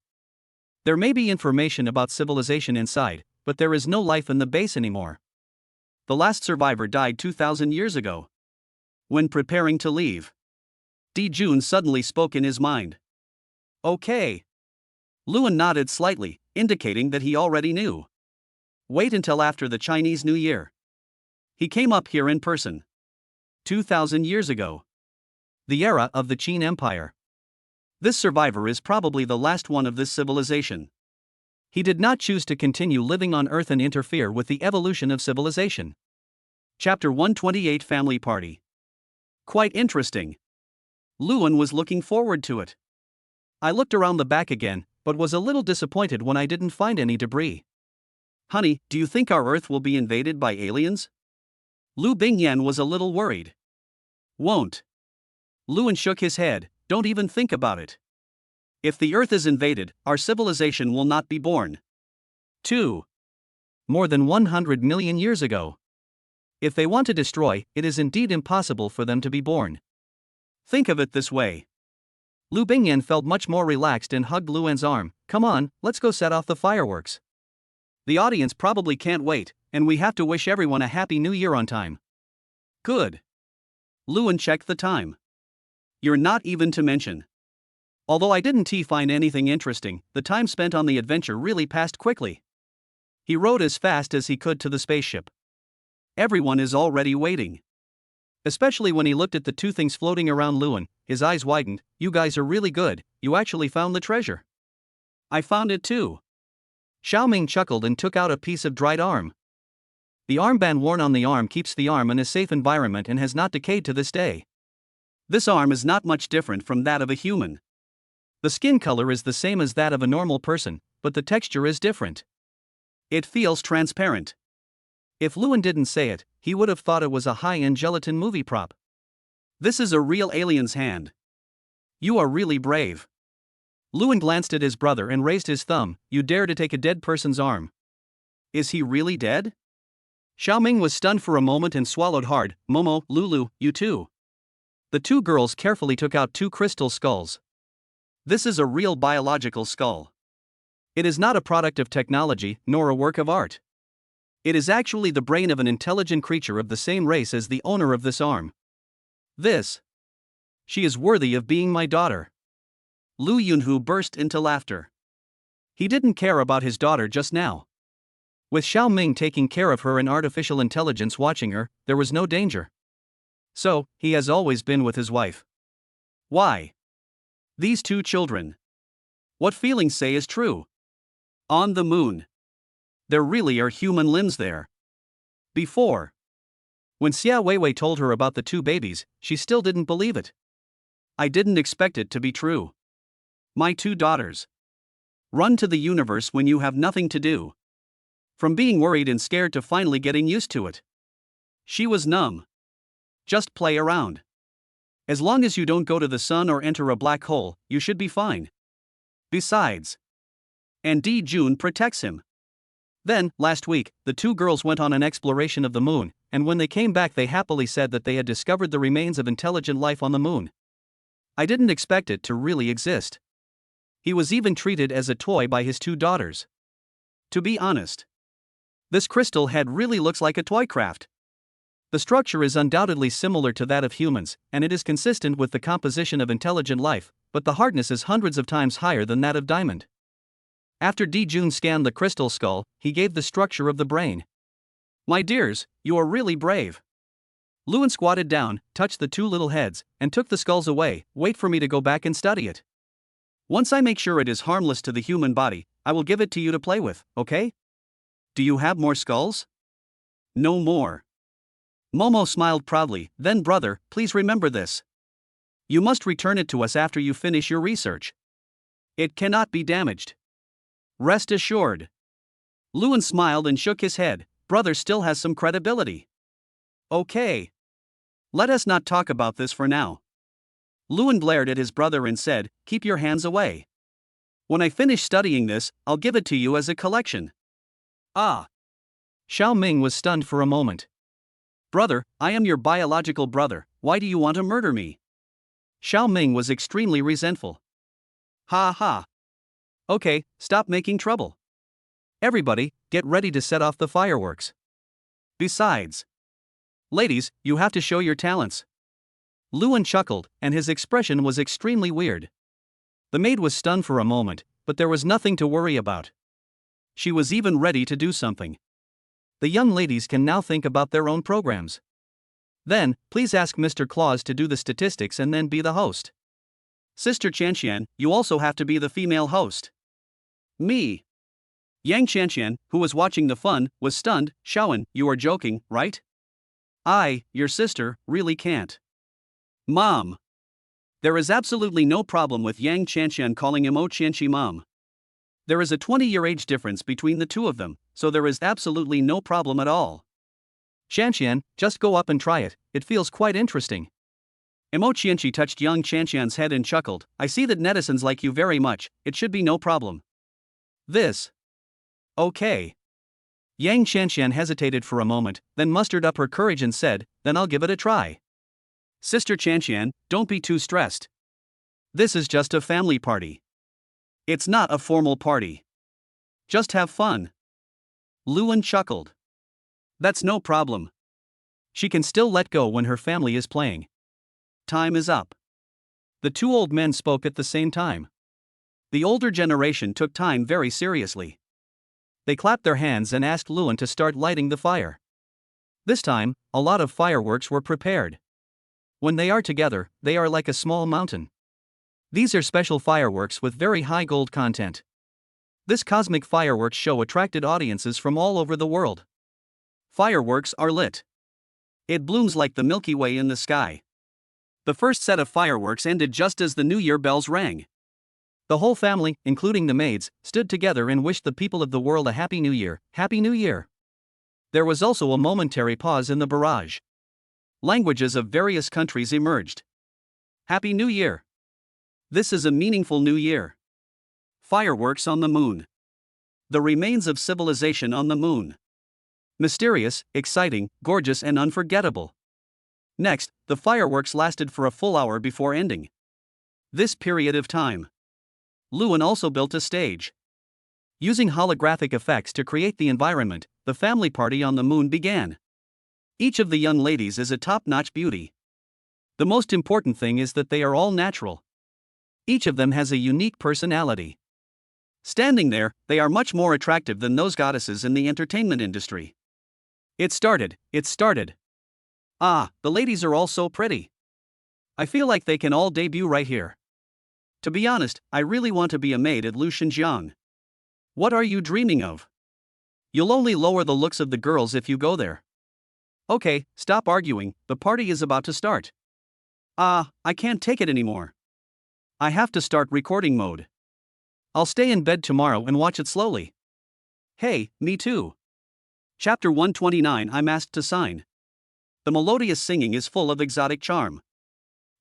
There may be information about civilization inside, but there is no life in the base anymore. The last survivor died 2,000 years ago. When preparing to leave, Jun suddenly spoke in his mind. Okay. Luan nodded slightly, indicating that he already knew. Wait until after the Chinese New Year. He came up here in person. 2,000 years ago. The era of the Qin Empire. This survivor is probably the last one of this civilization. He did not choose to continue living on Earth and interfere with the evolution of civilization. Chapter 128 Family Party. Quite interesting. Luan was looking forward to it. I looked around the back again, but was a little disappointed when I didn't find any debris. Honey, do you think our Earth will be invaded by aliens? Lu Bingyan was a little worried. Won't. Luan shook his head, don't even think about it. If the Earth is invaded, our civilization will not be born. 2. More than 100 million years ago. If they want to destroy, it is indeed impossible for them to be born. Think of it this way. Lu Bingyan felt much more relaxed and hugged Luan's arm. Come on, let's go set off the fireworks. The audience probably can't wait, and we have to wish everyone a happy new year on time. Good. Luan checked the time. You're not even to mention. Although I didn't find anything interesting, the time spent on the adventure really passed quickly. He rode as fast as he could to the spaceship. Everyone is already waiting. Especially when he looked at the two things floating around Luan, his eyes widened. You guys are really good, you actually found the treasure. I found it too. Xiaoming chuckled and took out a piece of dried arm. The armband worn on the arm keeps the arm in a safe environment and has not decayed to this day. This arm is not much different from that of a human. The skin color is the same as that of a normal person, but the texture is different. It feels transparent. If Luan didn't say it, he would have thought it was a high-end gelatin movie prop. This is a real alien's hand. You are really brave. Luan glanced at his brother and raised his thumb. You dare to take a dead person's arm. Is he really dead? Xiaoming was stunned for a moment and swallowed hard. Momo, Lulu, you too. The two girls carefully took out two crystal skulls. This is a real biological skull. It is not a product of technology, nor a work of art. It is actually the brain of an intelligent creature of the same race as the owner of this arm. She is worthy of being my daughter. Lu Yunhu burst into laughter. He didn't care about his daughter just now. With Xiaoming taking care of her and artificial intelligence watching her, there was no danger. So, he has always been with his wife. Why? These two children. What feelings say is true? On the moon. There really are human limbs there. Before. When Xia Weiwei told her about the two babies, she still didn't believe it. I didn't expect it to be true. My two daughters. Run to the universe when you have nothing to do. From being worried and scared to finally getting used to it. She was numb. Just play around. As long as you don't go to the sun or enter a black hole, you should be fine. Besides. And Di Jun protects him. Then, last week, the two girls went on an exploration of the moon, and when they came back they happily said that they had discovered the remains of intelligent life on the moon. I didn't expect it to really exist. He was even treated as a toy by his two daughters. To be honest. This crystal head really looks like a toy craft. The structure is undoubtedly similar to that of humans, and it is consistent with the composition of intelligent life, but the hardness is hundreds of times higher than that of diamond. After Di Jun scanned the crystal skull, he gave the structure of the brain. My dears, you are really brave. Luan squatted down, touched the two little heads, and took the skulls away. Wait for me to go back and study it. Once I make sure it is harmless to the human body, I will give it to you to play with, okay? Do you have more skulls? No more. Momo smiled proudly. Then brother, please remember this. You must return it to us after you finish your research. It cannot be damaged. Rest assured. Luan smiled and shook his head. Brother still has some credibility. Okay. Let us not talk about this for now. Luan glared at his brother and said, keep your hands away. When I finish studying this, I'll give it to you as a collection. Ah. Xiaoming was stunned for a moment. Brother, I am your biological brother, why do you want to murder me? Xiaoming was extremely resentful. Ha ha. Okay, stop making trouble. Everybody, get ready to set off the fireworks. Besides. Ladies, you have to show your talents. Luan chuckled, and his expression was extremely weird. The maid was stunned for a moment, but there was nothing to worry about. She was even ready to do something. The young ladies can now think about their own programs. Then, please ask Mr. Claus to do the statistics and then be the host. Sister Chanxian, you also have to be the female host. Me. Yang Chanxian, who was watching the fun, was stunned. Xiaowen, you are joking, right? I, your sister, really can't. Mom. There is absolutely no problem with Yang Chanxian calling him O Qianqi Mom. There is a 20-year age difference between the two of them, so there is absolutely no problem at all. Qianqian, just go up and try it, it feels quite interesting. Emo Qianqi touched young Qianqian's head and chuckled, I see that netizens like you very much, it should be no problem. This. Okay. Yang Qianqian hesitated for a moment, then mustered up her courage and said, then I'll give it a try. Sister Qianqian, don't be too stressed. This is just a family party. It's not a formal party. Just have fun. Luan chuckled. That's no problem. She can still let go when her family is playing. Time is up. The two old men spoke at the same time. The older generation took time very seriously. They clapped their hands and asked Luan to start lighting the fire. This time, a lot of fireworks were prepared. When they are together, they are like a small mountain. These are special fireworks with very high gold content. This cosmic fireworks show attracted audiences from all over the world. Fireworks are lit. It blooms like the Milky Way in the sky. The first set of fireworks ended just as the New Year bells rang. The whole family, including the maids, stood together and wished the people of the world a Happy New Year, Happy New Year. There was also a momentary pause in the barrage. Languages of various countries emerged. Happy New Year. This is a meaningful new year. Fireworks on the moon. The remains of civilization on the moon. Mysterious, exciting, gorgeous and unforgettable. Next, the fireworks lasted for a full hour before ending. This period of time. Luan also built a stage. Using holographic effects to create the environment, the family party on the moon began. Each of the young ladies is a top-notch beauty. The most important thing is that they are all natural. Each of them has a unique personality. Standing there, they are much more attractive than those goddesses in the entertainment industry. It started. Ah, the ladies are all so pretty. I feel like they can all debut right here. To be honest, I really want to be a maid at Lu Xinjiang. What are you dreaming of? You'll only lower the looks of the girls if you go there. Okay, stop arguing, the party is about to start. Ah, I can't take it anymore. I have to start recording mode. I'll stay in bed tomorrow and watch it slowly. Hey, me too. Chapter 129 I'm asked to sign. The melodious singing is full of exotic charm.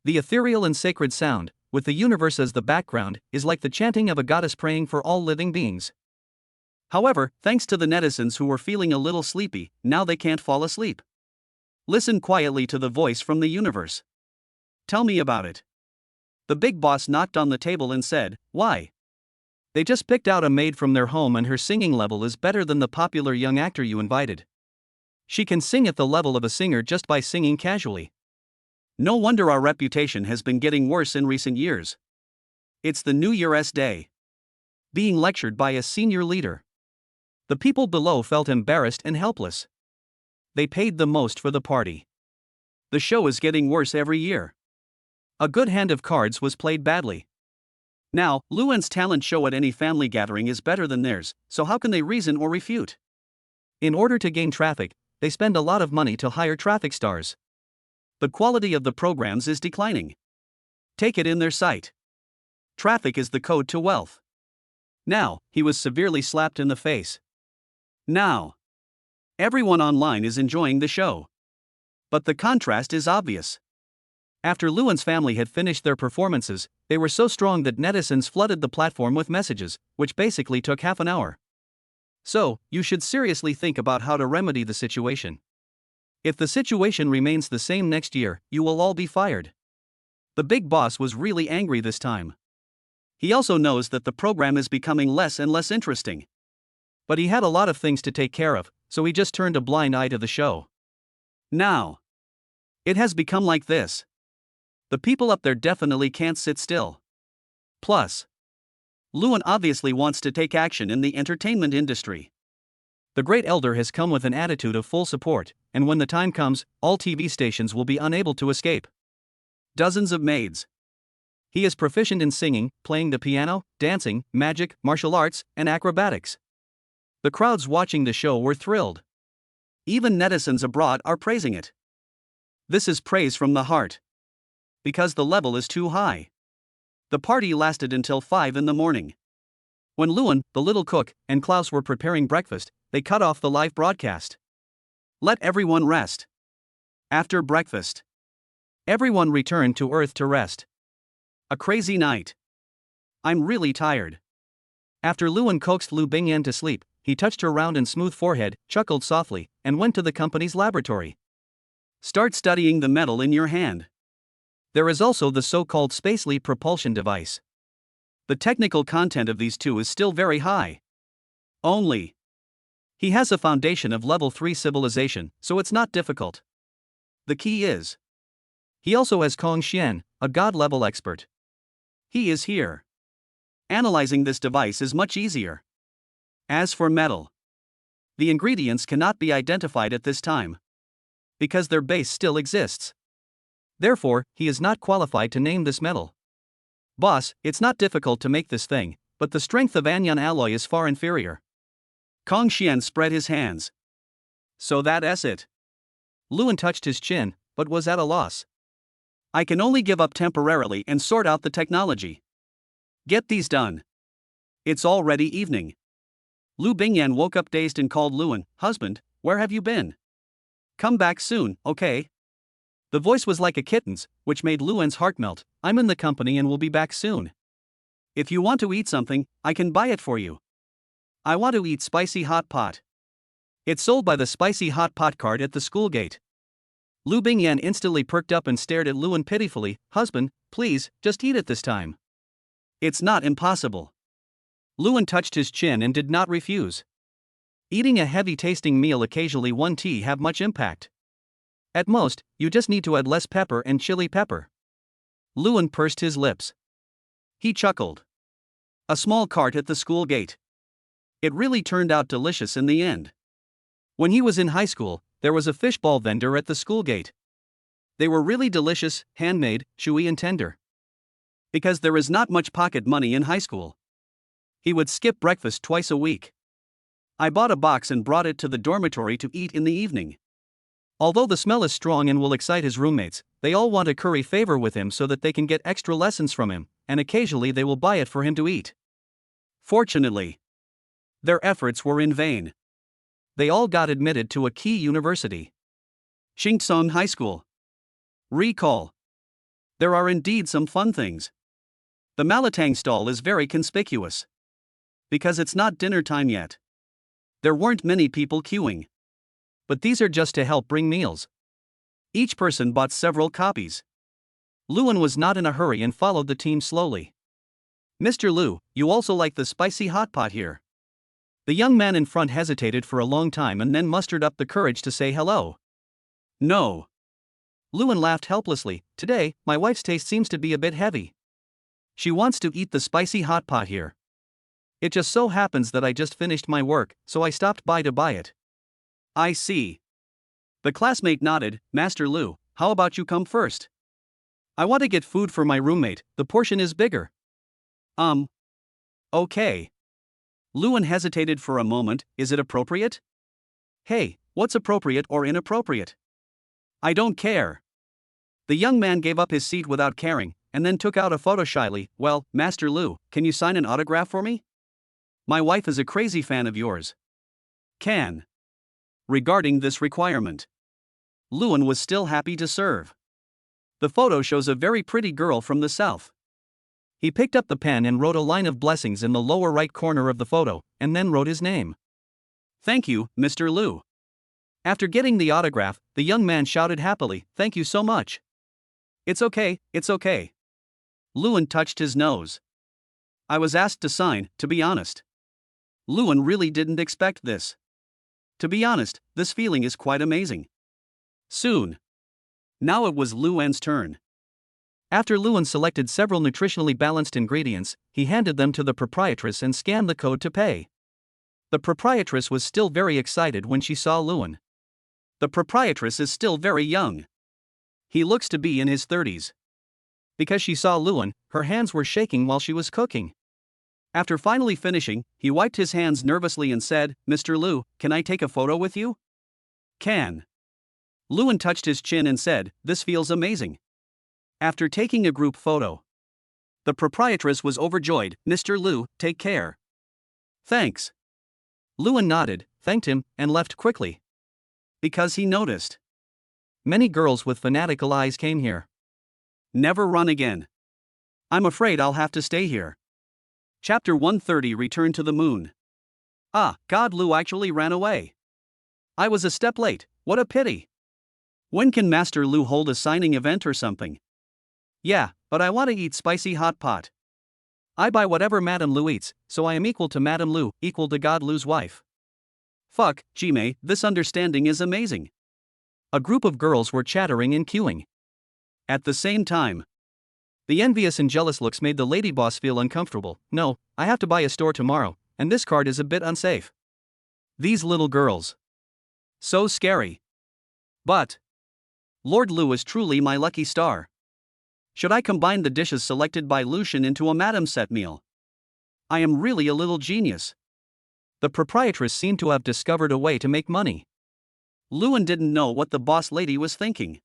The ethereal and sacred sound, with the universe as the background, is like the chanting of a goddess praying for all living beings. However, thanks to the netizens who were feeling a little sleepy, now they can't fall asleep. Listen quietly to the voice from the universe. Tell me about it. The big boss knocked on the table and said, why? They just picked out a maid from their home and her singing level is better than the popular young actor you invited. She can sing at the level of a singer just by singing casually. No wonder our reputation has been getting worse in recent years. It's the New Year's Day. Being lectured by a senior leader. The people below felt embarrassed and helpless. They paid the most for the party. The show is getting worse every year. A good hand of cards was played badly. Now, Luan's talent show at any family gathering is better than theirs, so how can they reason or refute? In order to gain traffic, they spend a lot of money to hire traffic stars. The quality of the programs is declining. Take it in their sight. Traffic is the code to wealth. Now, he was severely slapped in the face. Now, everyone online is enjoying the show. But the contrast is obvious. After Luan's family had finished their performances, they were so strong that netizens flooded the platform with messages, which basically took half an hour. So, you should seriously think about how to remedy the situation. If the situation remains the same next year, you will all be fired. The big boss was really angry this time. He also knows that the program is becoming less and less interesting. But he had a lot of things to take care of, so he just turned a blind eye to the show. Now, it has become like this. The people up there definitely can't sit still. Plus, Luan obviously wants to take action in the entertainment industry. The Great Elder has come with an attitude of full support, and when the time comes, all TV stations will be unable to escape. Dozens of maids. He is proficient in singing, playing the piano, dancing, magic, martial arts, and acrobatics. The crowds watching the show were thrilled. Even netizens abroad are praising it. This is praise from the heart. Because the level is too high. The party lasted until 5 in the morning. When Luan, the little cook, and Klaus were preparing breakfast, they cut off the live broadcast. Let everyone rest. After breakfast, everyone returned to Earth to rest. A crazy night. I'm really tired. After Luan coaxed Lu Bingyan to sleep, he touched her round and smooth forehead, chuckled softly, and went to the company's laboratory. Start studying the metal in your hand. There is also the so-called space-leap propulsion device. The technical content of these two is still very high. Only. He has a foundation of level 3 civilization, so it's not difficult. The key is. He also has Kong Xian, a god-level expert. He is here. Analyzing this device is much easier. As for metal, the ingredients cannot be identified at this time, because their base still exists. Therefore, he is not qualified to name this metal. Boss, it's not difficult to make this thing, but the strength of anion alloy is far inferior. Kong Xian spread his hands. So that's it. Luan touched his chin, but was at a loss. I can only give up temporarily and sort out the technology. Get these done. It's already evening. Lu Bingyan woke up dazed and called Luan, "Husband, where have you been? Come back soon, okay?" The voice was like a kitten's, which made Luan's heart melt. I'm in the company and will be back soon. If you want to eat something, I can buy it for you. I want to eat spicy hot pot. It's sold by the spicy hot pot cart at the school gate. Lu Bingyan instantly perked up and stared at Luan pitifully. Husband, please, just eat it this time. It's not impossible. Luan touched his chin and did not refuse. Eating a heavy-tasting meal occasionally won't have much impact. At most, you just need to add less pepper and chili pepper. Luan pursed his lips. He chuckled. A small cart at the school gate. It really turned out delicious in the end. When he was in high school, there was a fishball vendor at the school gate. They were really delicious, handmade, chewy and tender. Because there is not much pocket money in high school, he would skip breakfast twice a week. I bought a box and brought it to the dormitory to eat in the evening. Although the smell is strong and will excite his roommates, they all want to curry favor with him so that they can get extra lessons from him, and occasionally they will buy it for him to eat. Fortunately, their efforts were in vain. They all got admitted to a key university. Xingtsong High School. Recall. There are indeed some fun things. The Malatang stall is very conspicuous. Because it's not dinner time yet. There weren't many people queuing. But these are just to help bring meals. Each person bought several copies. Luan was not in a hurry and followed the team slowly. Mr. Lu, you also like the spicy hot pot here? The young man in front hesitated for a long time and then mustered up the courage to say hello. No. Luan laughed helplessly. Today, my wife's taste seems to be a bit heavy. She wants to eat the spicy hot pot here. It just so happens that I just finished my work, so I stopped by to buy it. I see. The classmate nodded. Master Lu, how about you come first? I want to get food for my roommate, the portion is bigger. Okay. Luan hesitated for a moment. Is it appropriate? Hey, what's appropriate or inappropriate? I don't care. The young man gave up his seat without caring, and then took out a photo shyly. Well, Master Lu, can you sign an autograph for me? My wife is a crazy fan of yours. Can. Regarding this requirement, Luan was still happy to serve. The photo shows a very pretty girl from the south. He picked up the pen and wrote a line of blessings in the lower right corner of the photo, and then wrote his name. Thank you, Mr. Lu. After getting the autograph, the young man shouted happily, Thank you so much. It's okay, it's okay. Luan touched his nose. I was asked to sign, to be honest. Luan really didn't expect this. To be honest, this feeling is quite amazing. Soon. Now it was Luan's turn. After Luan selected several nutritionally balanced ingredients, he handed them to the proprietress and scanned the code to pay. The proprietress was still very excited when she saw Luan. The proprietress is still very young. He looks to be in his 30s. Because she saw Luan, her hands were shaking while she was cooking. After finally finishing, he wiped his hands nervously and said, Mr. Lu, can I take a photo with you? Can. Luan touched his chin and said, This feels amazing. After taking a group photo, the proprietress was overjoyed. Mr. Lu, take care. Thanks. Luan nodded, thanked him, and left quickly. Because he noticed. Many girls with fanatical eyes came here. Never run again. I'm afraid I'll have to stay here. Chapter 130 Return to the Moon. Ah, God, Lu actually ran away. I was a step late, what a pity. When can Master Lu hold a signing event or something? Yeah, but I want to eat spicy hot pot. I buy whatever Madame Lu eats, so I am equal to Madame Lu, equal to God Lu's wife. Fuck, Jime, this understanding is amazing. A group of girls were chattering and queuing. At the same time, the envious and jealous looks made the lady boss feel uncomfortable. No, I have to buy a store tomorrow, and this card is a bit unsafe. These little girls. So scary. But Lord Lu is truly my lucky star. Should I combine the dishes selected by Lucian into a Madame set meal? I am really a little genius. The proprietress seemed to have discovered a way to make money. Luan didn't know what the boss lady was thinking.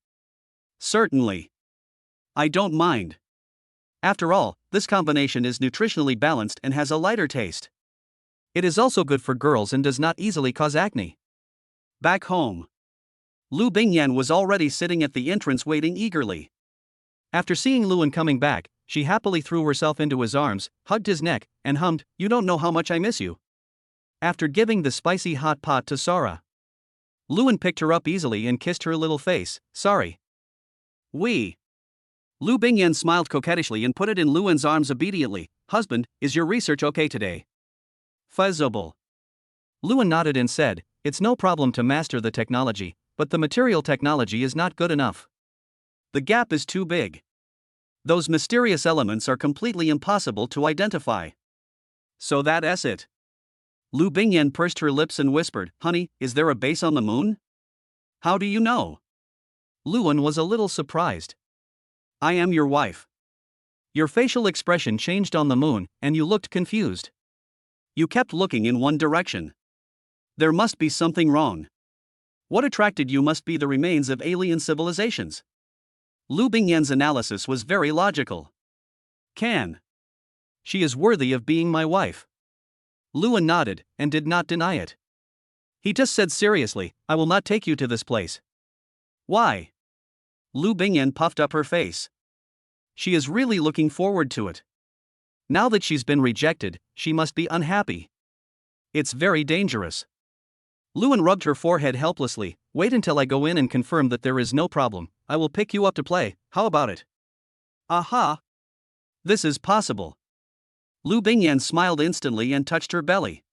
Certainly. I don't mind. After all, this combination is nutritionally balanced and has a lighter taste. It is also good for girls and does not easily cause acne. Back home, Lu Bingyan was already sitting at the entrance waiting eagerly. After seeing Luan coming back, she happily threw herself into his arms, hugged his neck, and hummed, "You don't know how much I miss you." After giving the spicy hot pot to Sara, Luan picked her up easily and kissed her little face. Sorry. We. Lu Bingyan smiled coquettishly and put it in Luan's arms obediently. Husband, is your research okay today? Feasible. Luan nodded and said, it's no problem to master the technology, but the material technology is not good enough. The gap is too big. Those mysterious elements are completely impossible to identify. So that's it. Lu Bingyan pursed her lips and whispered, honey, is there a base on the moon? How do you know? Luan was a little surprised. I am your wife. Your facial expression changed on the moon, and you looked confused. You kept looking in one direction. There must be something wrong. What attracted you must be the remains of alien civilizations. Lu Bingyan's analysis was very logical. She is worthy of being my wife. Luan nodded, and did not deny it. He just said seriously, I will not take you to this place. Why? Lu Bingyan puffed up her face. She is really looking forward to it. Now that she's been rejected, she must be unhappy. It's very dangerous. Luan rubbed her forehead helplessly. Wait until I go in and confirm that there is no problem. I will pick you up to play, how about it? Aha! This is possible. Lu Bingyan smiled instantly and touched her belly.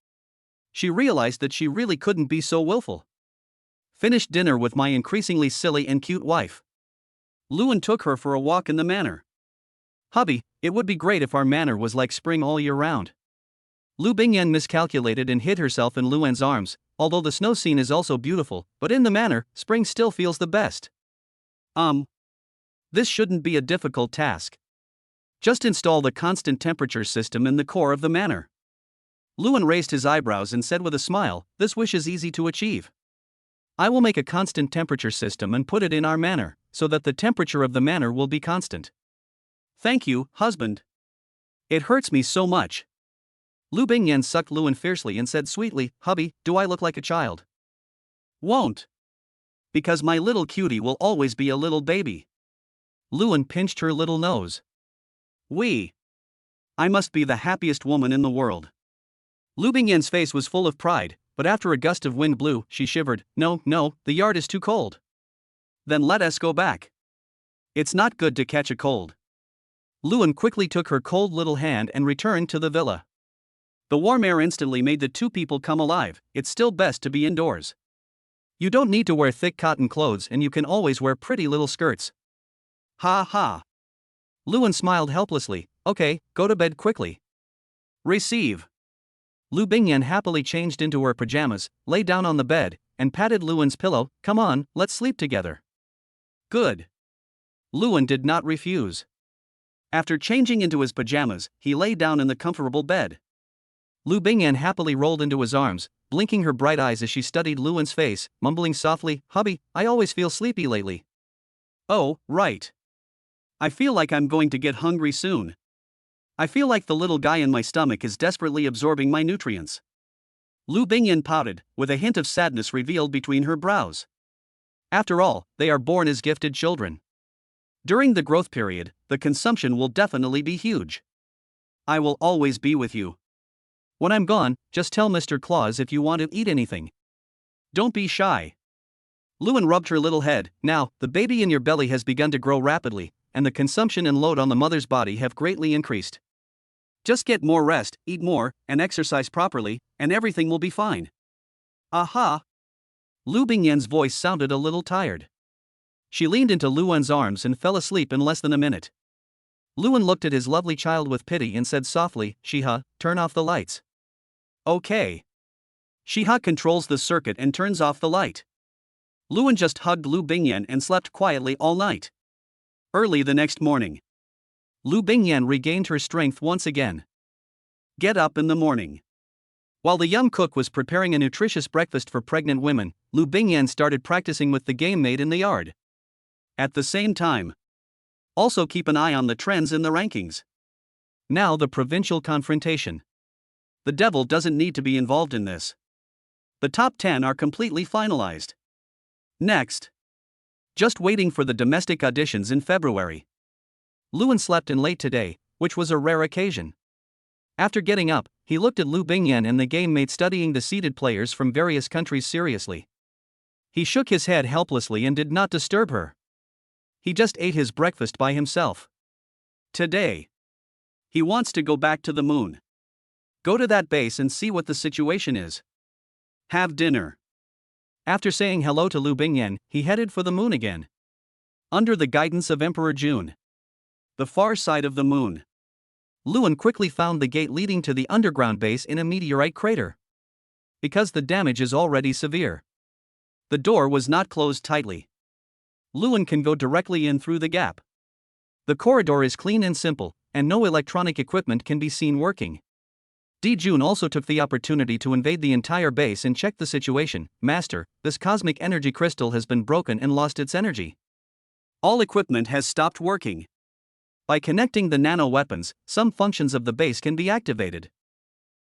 She realized that she really couldn't be so willful. Finished dinner with my increasingly silly and cute wife. Luan took her for a walk in the manor. Hubby, it would be great if our manor was like spring all year round. Lu Bingyan miscalculated and hid herself in Luan's arms. Although the snow scene is also beautiful, but in the manor, spring still feels the best. This shouldn't be a difficult task. Just install the constant temperature system in the core of the manor. Luan raised his eyebrows and said with a smile, this wish is easy to achieve. I will make a constant temperature system and put it in our manor, so that the temperature of the manor will be constant. Thank you, husband. It hurts me so much. Lu Bingyan sucked Luan fiercely and said sweetly, hubby, do I look like a child? Won't. Because my little cutie will always be a little baby. Luan pinched her little nose. I must be the happiest woman in the world. Lu Bingyan's face was full of pride, but after a gust of wind blew, she shivered. No, the yard is too cold. Then let us go back. It's not good to catch a cold. Luan quickly took her cold little hand and returned to the villa. The warm air instantly made the two people come alive. It's still best to be indoors. You don't need to wear thick cotton clothes and you can always wear pretty little skirts. Ha ha. Luan smiled helplessly. Okay, go to bed quickly. Receive. Lu Bingyan happily changed into her pajamas, lay down on the bed, and patted Luan's pillow. Come on, let's sleep together. Good. Luan did not refuse. After changing into his pajamas, he lay down in the comfortable bed. Lu Bingyan happily rolled into his arms, blinking her bright eyes as she studied Luan's face, mumbling softly, hubby, I always feel sleepy lately. Oh, right. I feel like I'm going to get hungry soon. I feel like the little guy in my stomach is desperately absorbing my nutrients. Lu Bingyan pouted, with a hint of sadness revealed between her brows. After all, they are born as gifted children. During the growth period, the consumption will definitely be huge. I will always be with you. When I'm gone, just tell Mr. Claus if you want to eat anything. Don't be shy. Luan rubbed her little head. Now, the baby in your belly has begun to grow rapidly, and the consumption and load on the mother's body have greatly increased. Just get more rest, eat more, and exercise properly, and everything will be fine. Aha! Lu Bingyan's voice sounded a little tired. She leaned into Luan's arms and fell asleep in less than a minute. Luan looked at his lovely child with pity and said softly, Shiha, turn off the lights. Okay. Shiha controls the circuit and turns off the light. Luan just hugged Lu Bingyan and slept quietly all night. Early the next morning, Lu Bingyan regained her strength once again. Get up in the morning. While the young cook was preparing a nutritious breakfast for pregnant women, Lu Bingyan started practicing with the game maid in the yard. At the same time, also keep an eye on the trends in the rankings. Now the provincial confrontation. The devil doesn't need to be involved in this. The top 10 are completely finalized. Next. Just waiting for the domestic auditions in February. Luan slept in late today, which was a rare occasion. After getting up, he looked at Lu Bingyan and the game maid studying the seeded players from various countries seriously. He shook his head helplessly and did not disturb her. He just ate his breakfast by himself. Today, he wants to go back to the moon. Go to that base and see what the situation is. Have dinner. After saying hello to Lu Bingyan, he headed for the moon again. Under the guidance of Emperor June. The far side of the moon. Luan quickly found the gate leading to the underground base in a meteorite crater. Because the damage is already severe, the door was not closed tightly. Luan can go directly in through the gap. The corridor is clean and simple, and no electronic equipment can be seen working. Jun also took the opportunity to invade the entire base and check the situation. Master, this cosmic energy crystal has been broken and lost its energy. All equipment has stopped working. By connecting the nano weapons, some functions of the base can be activated.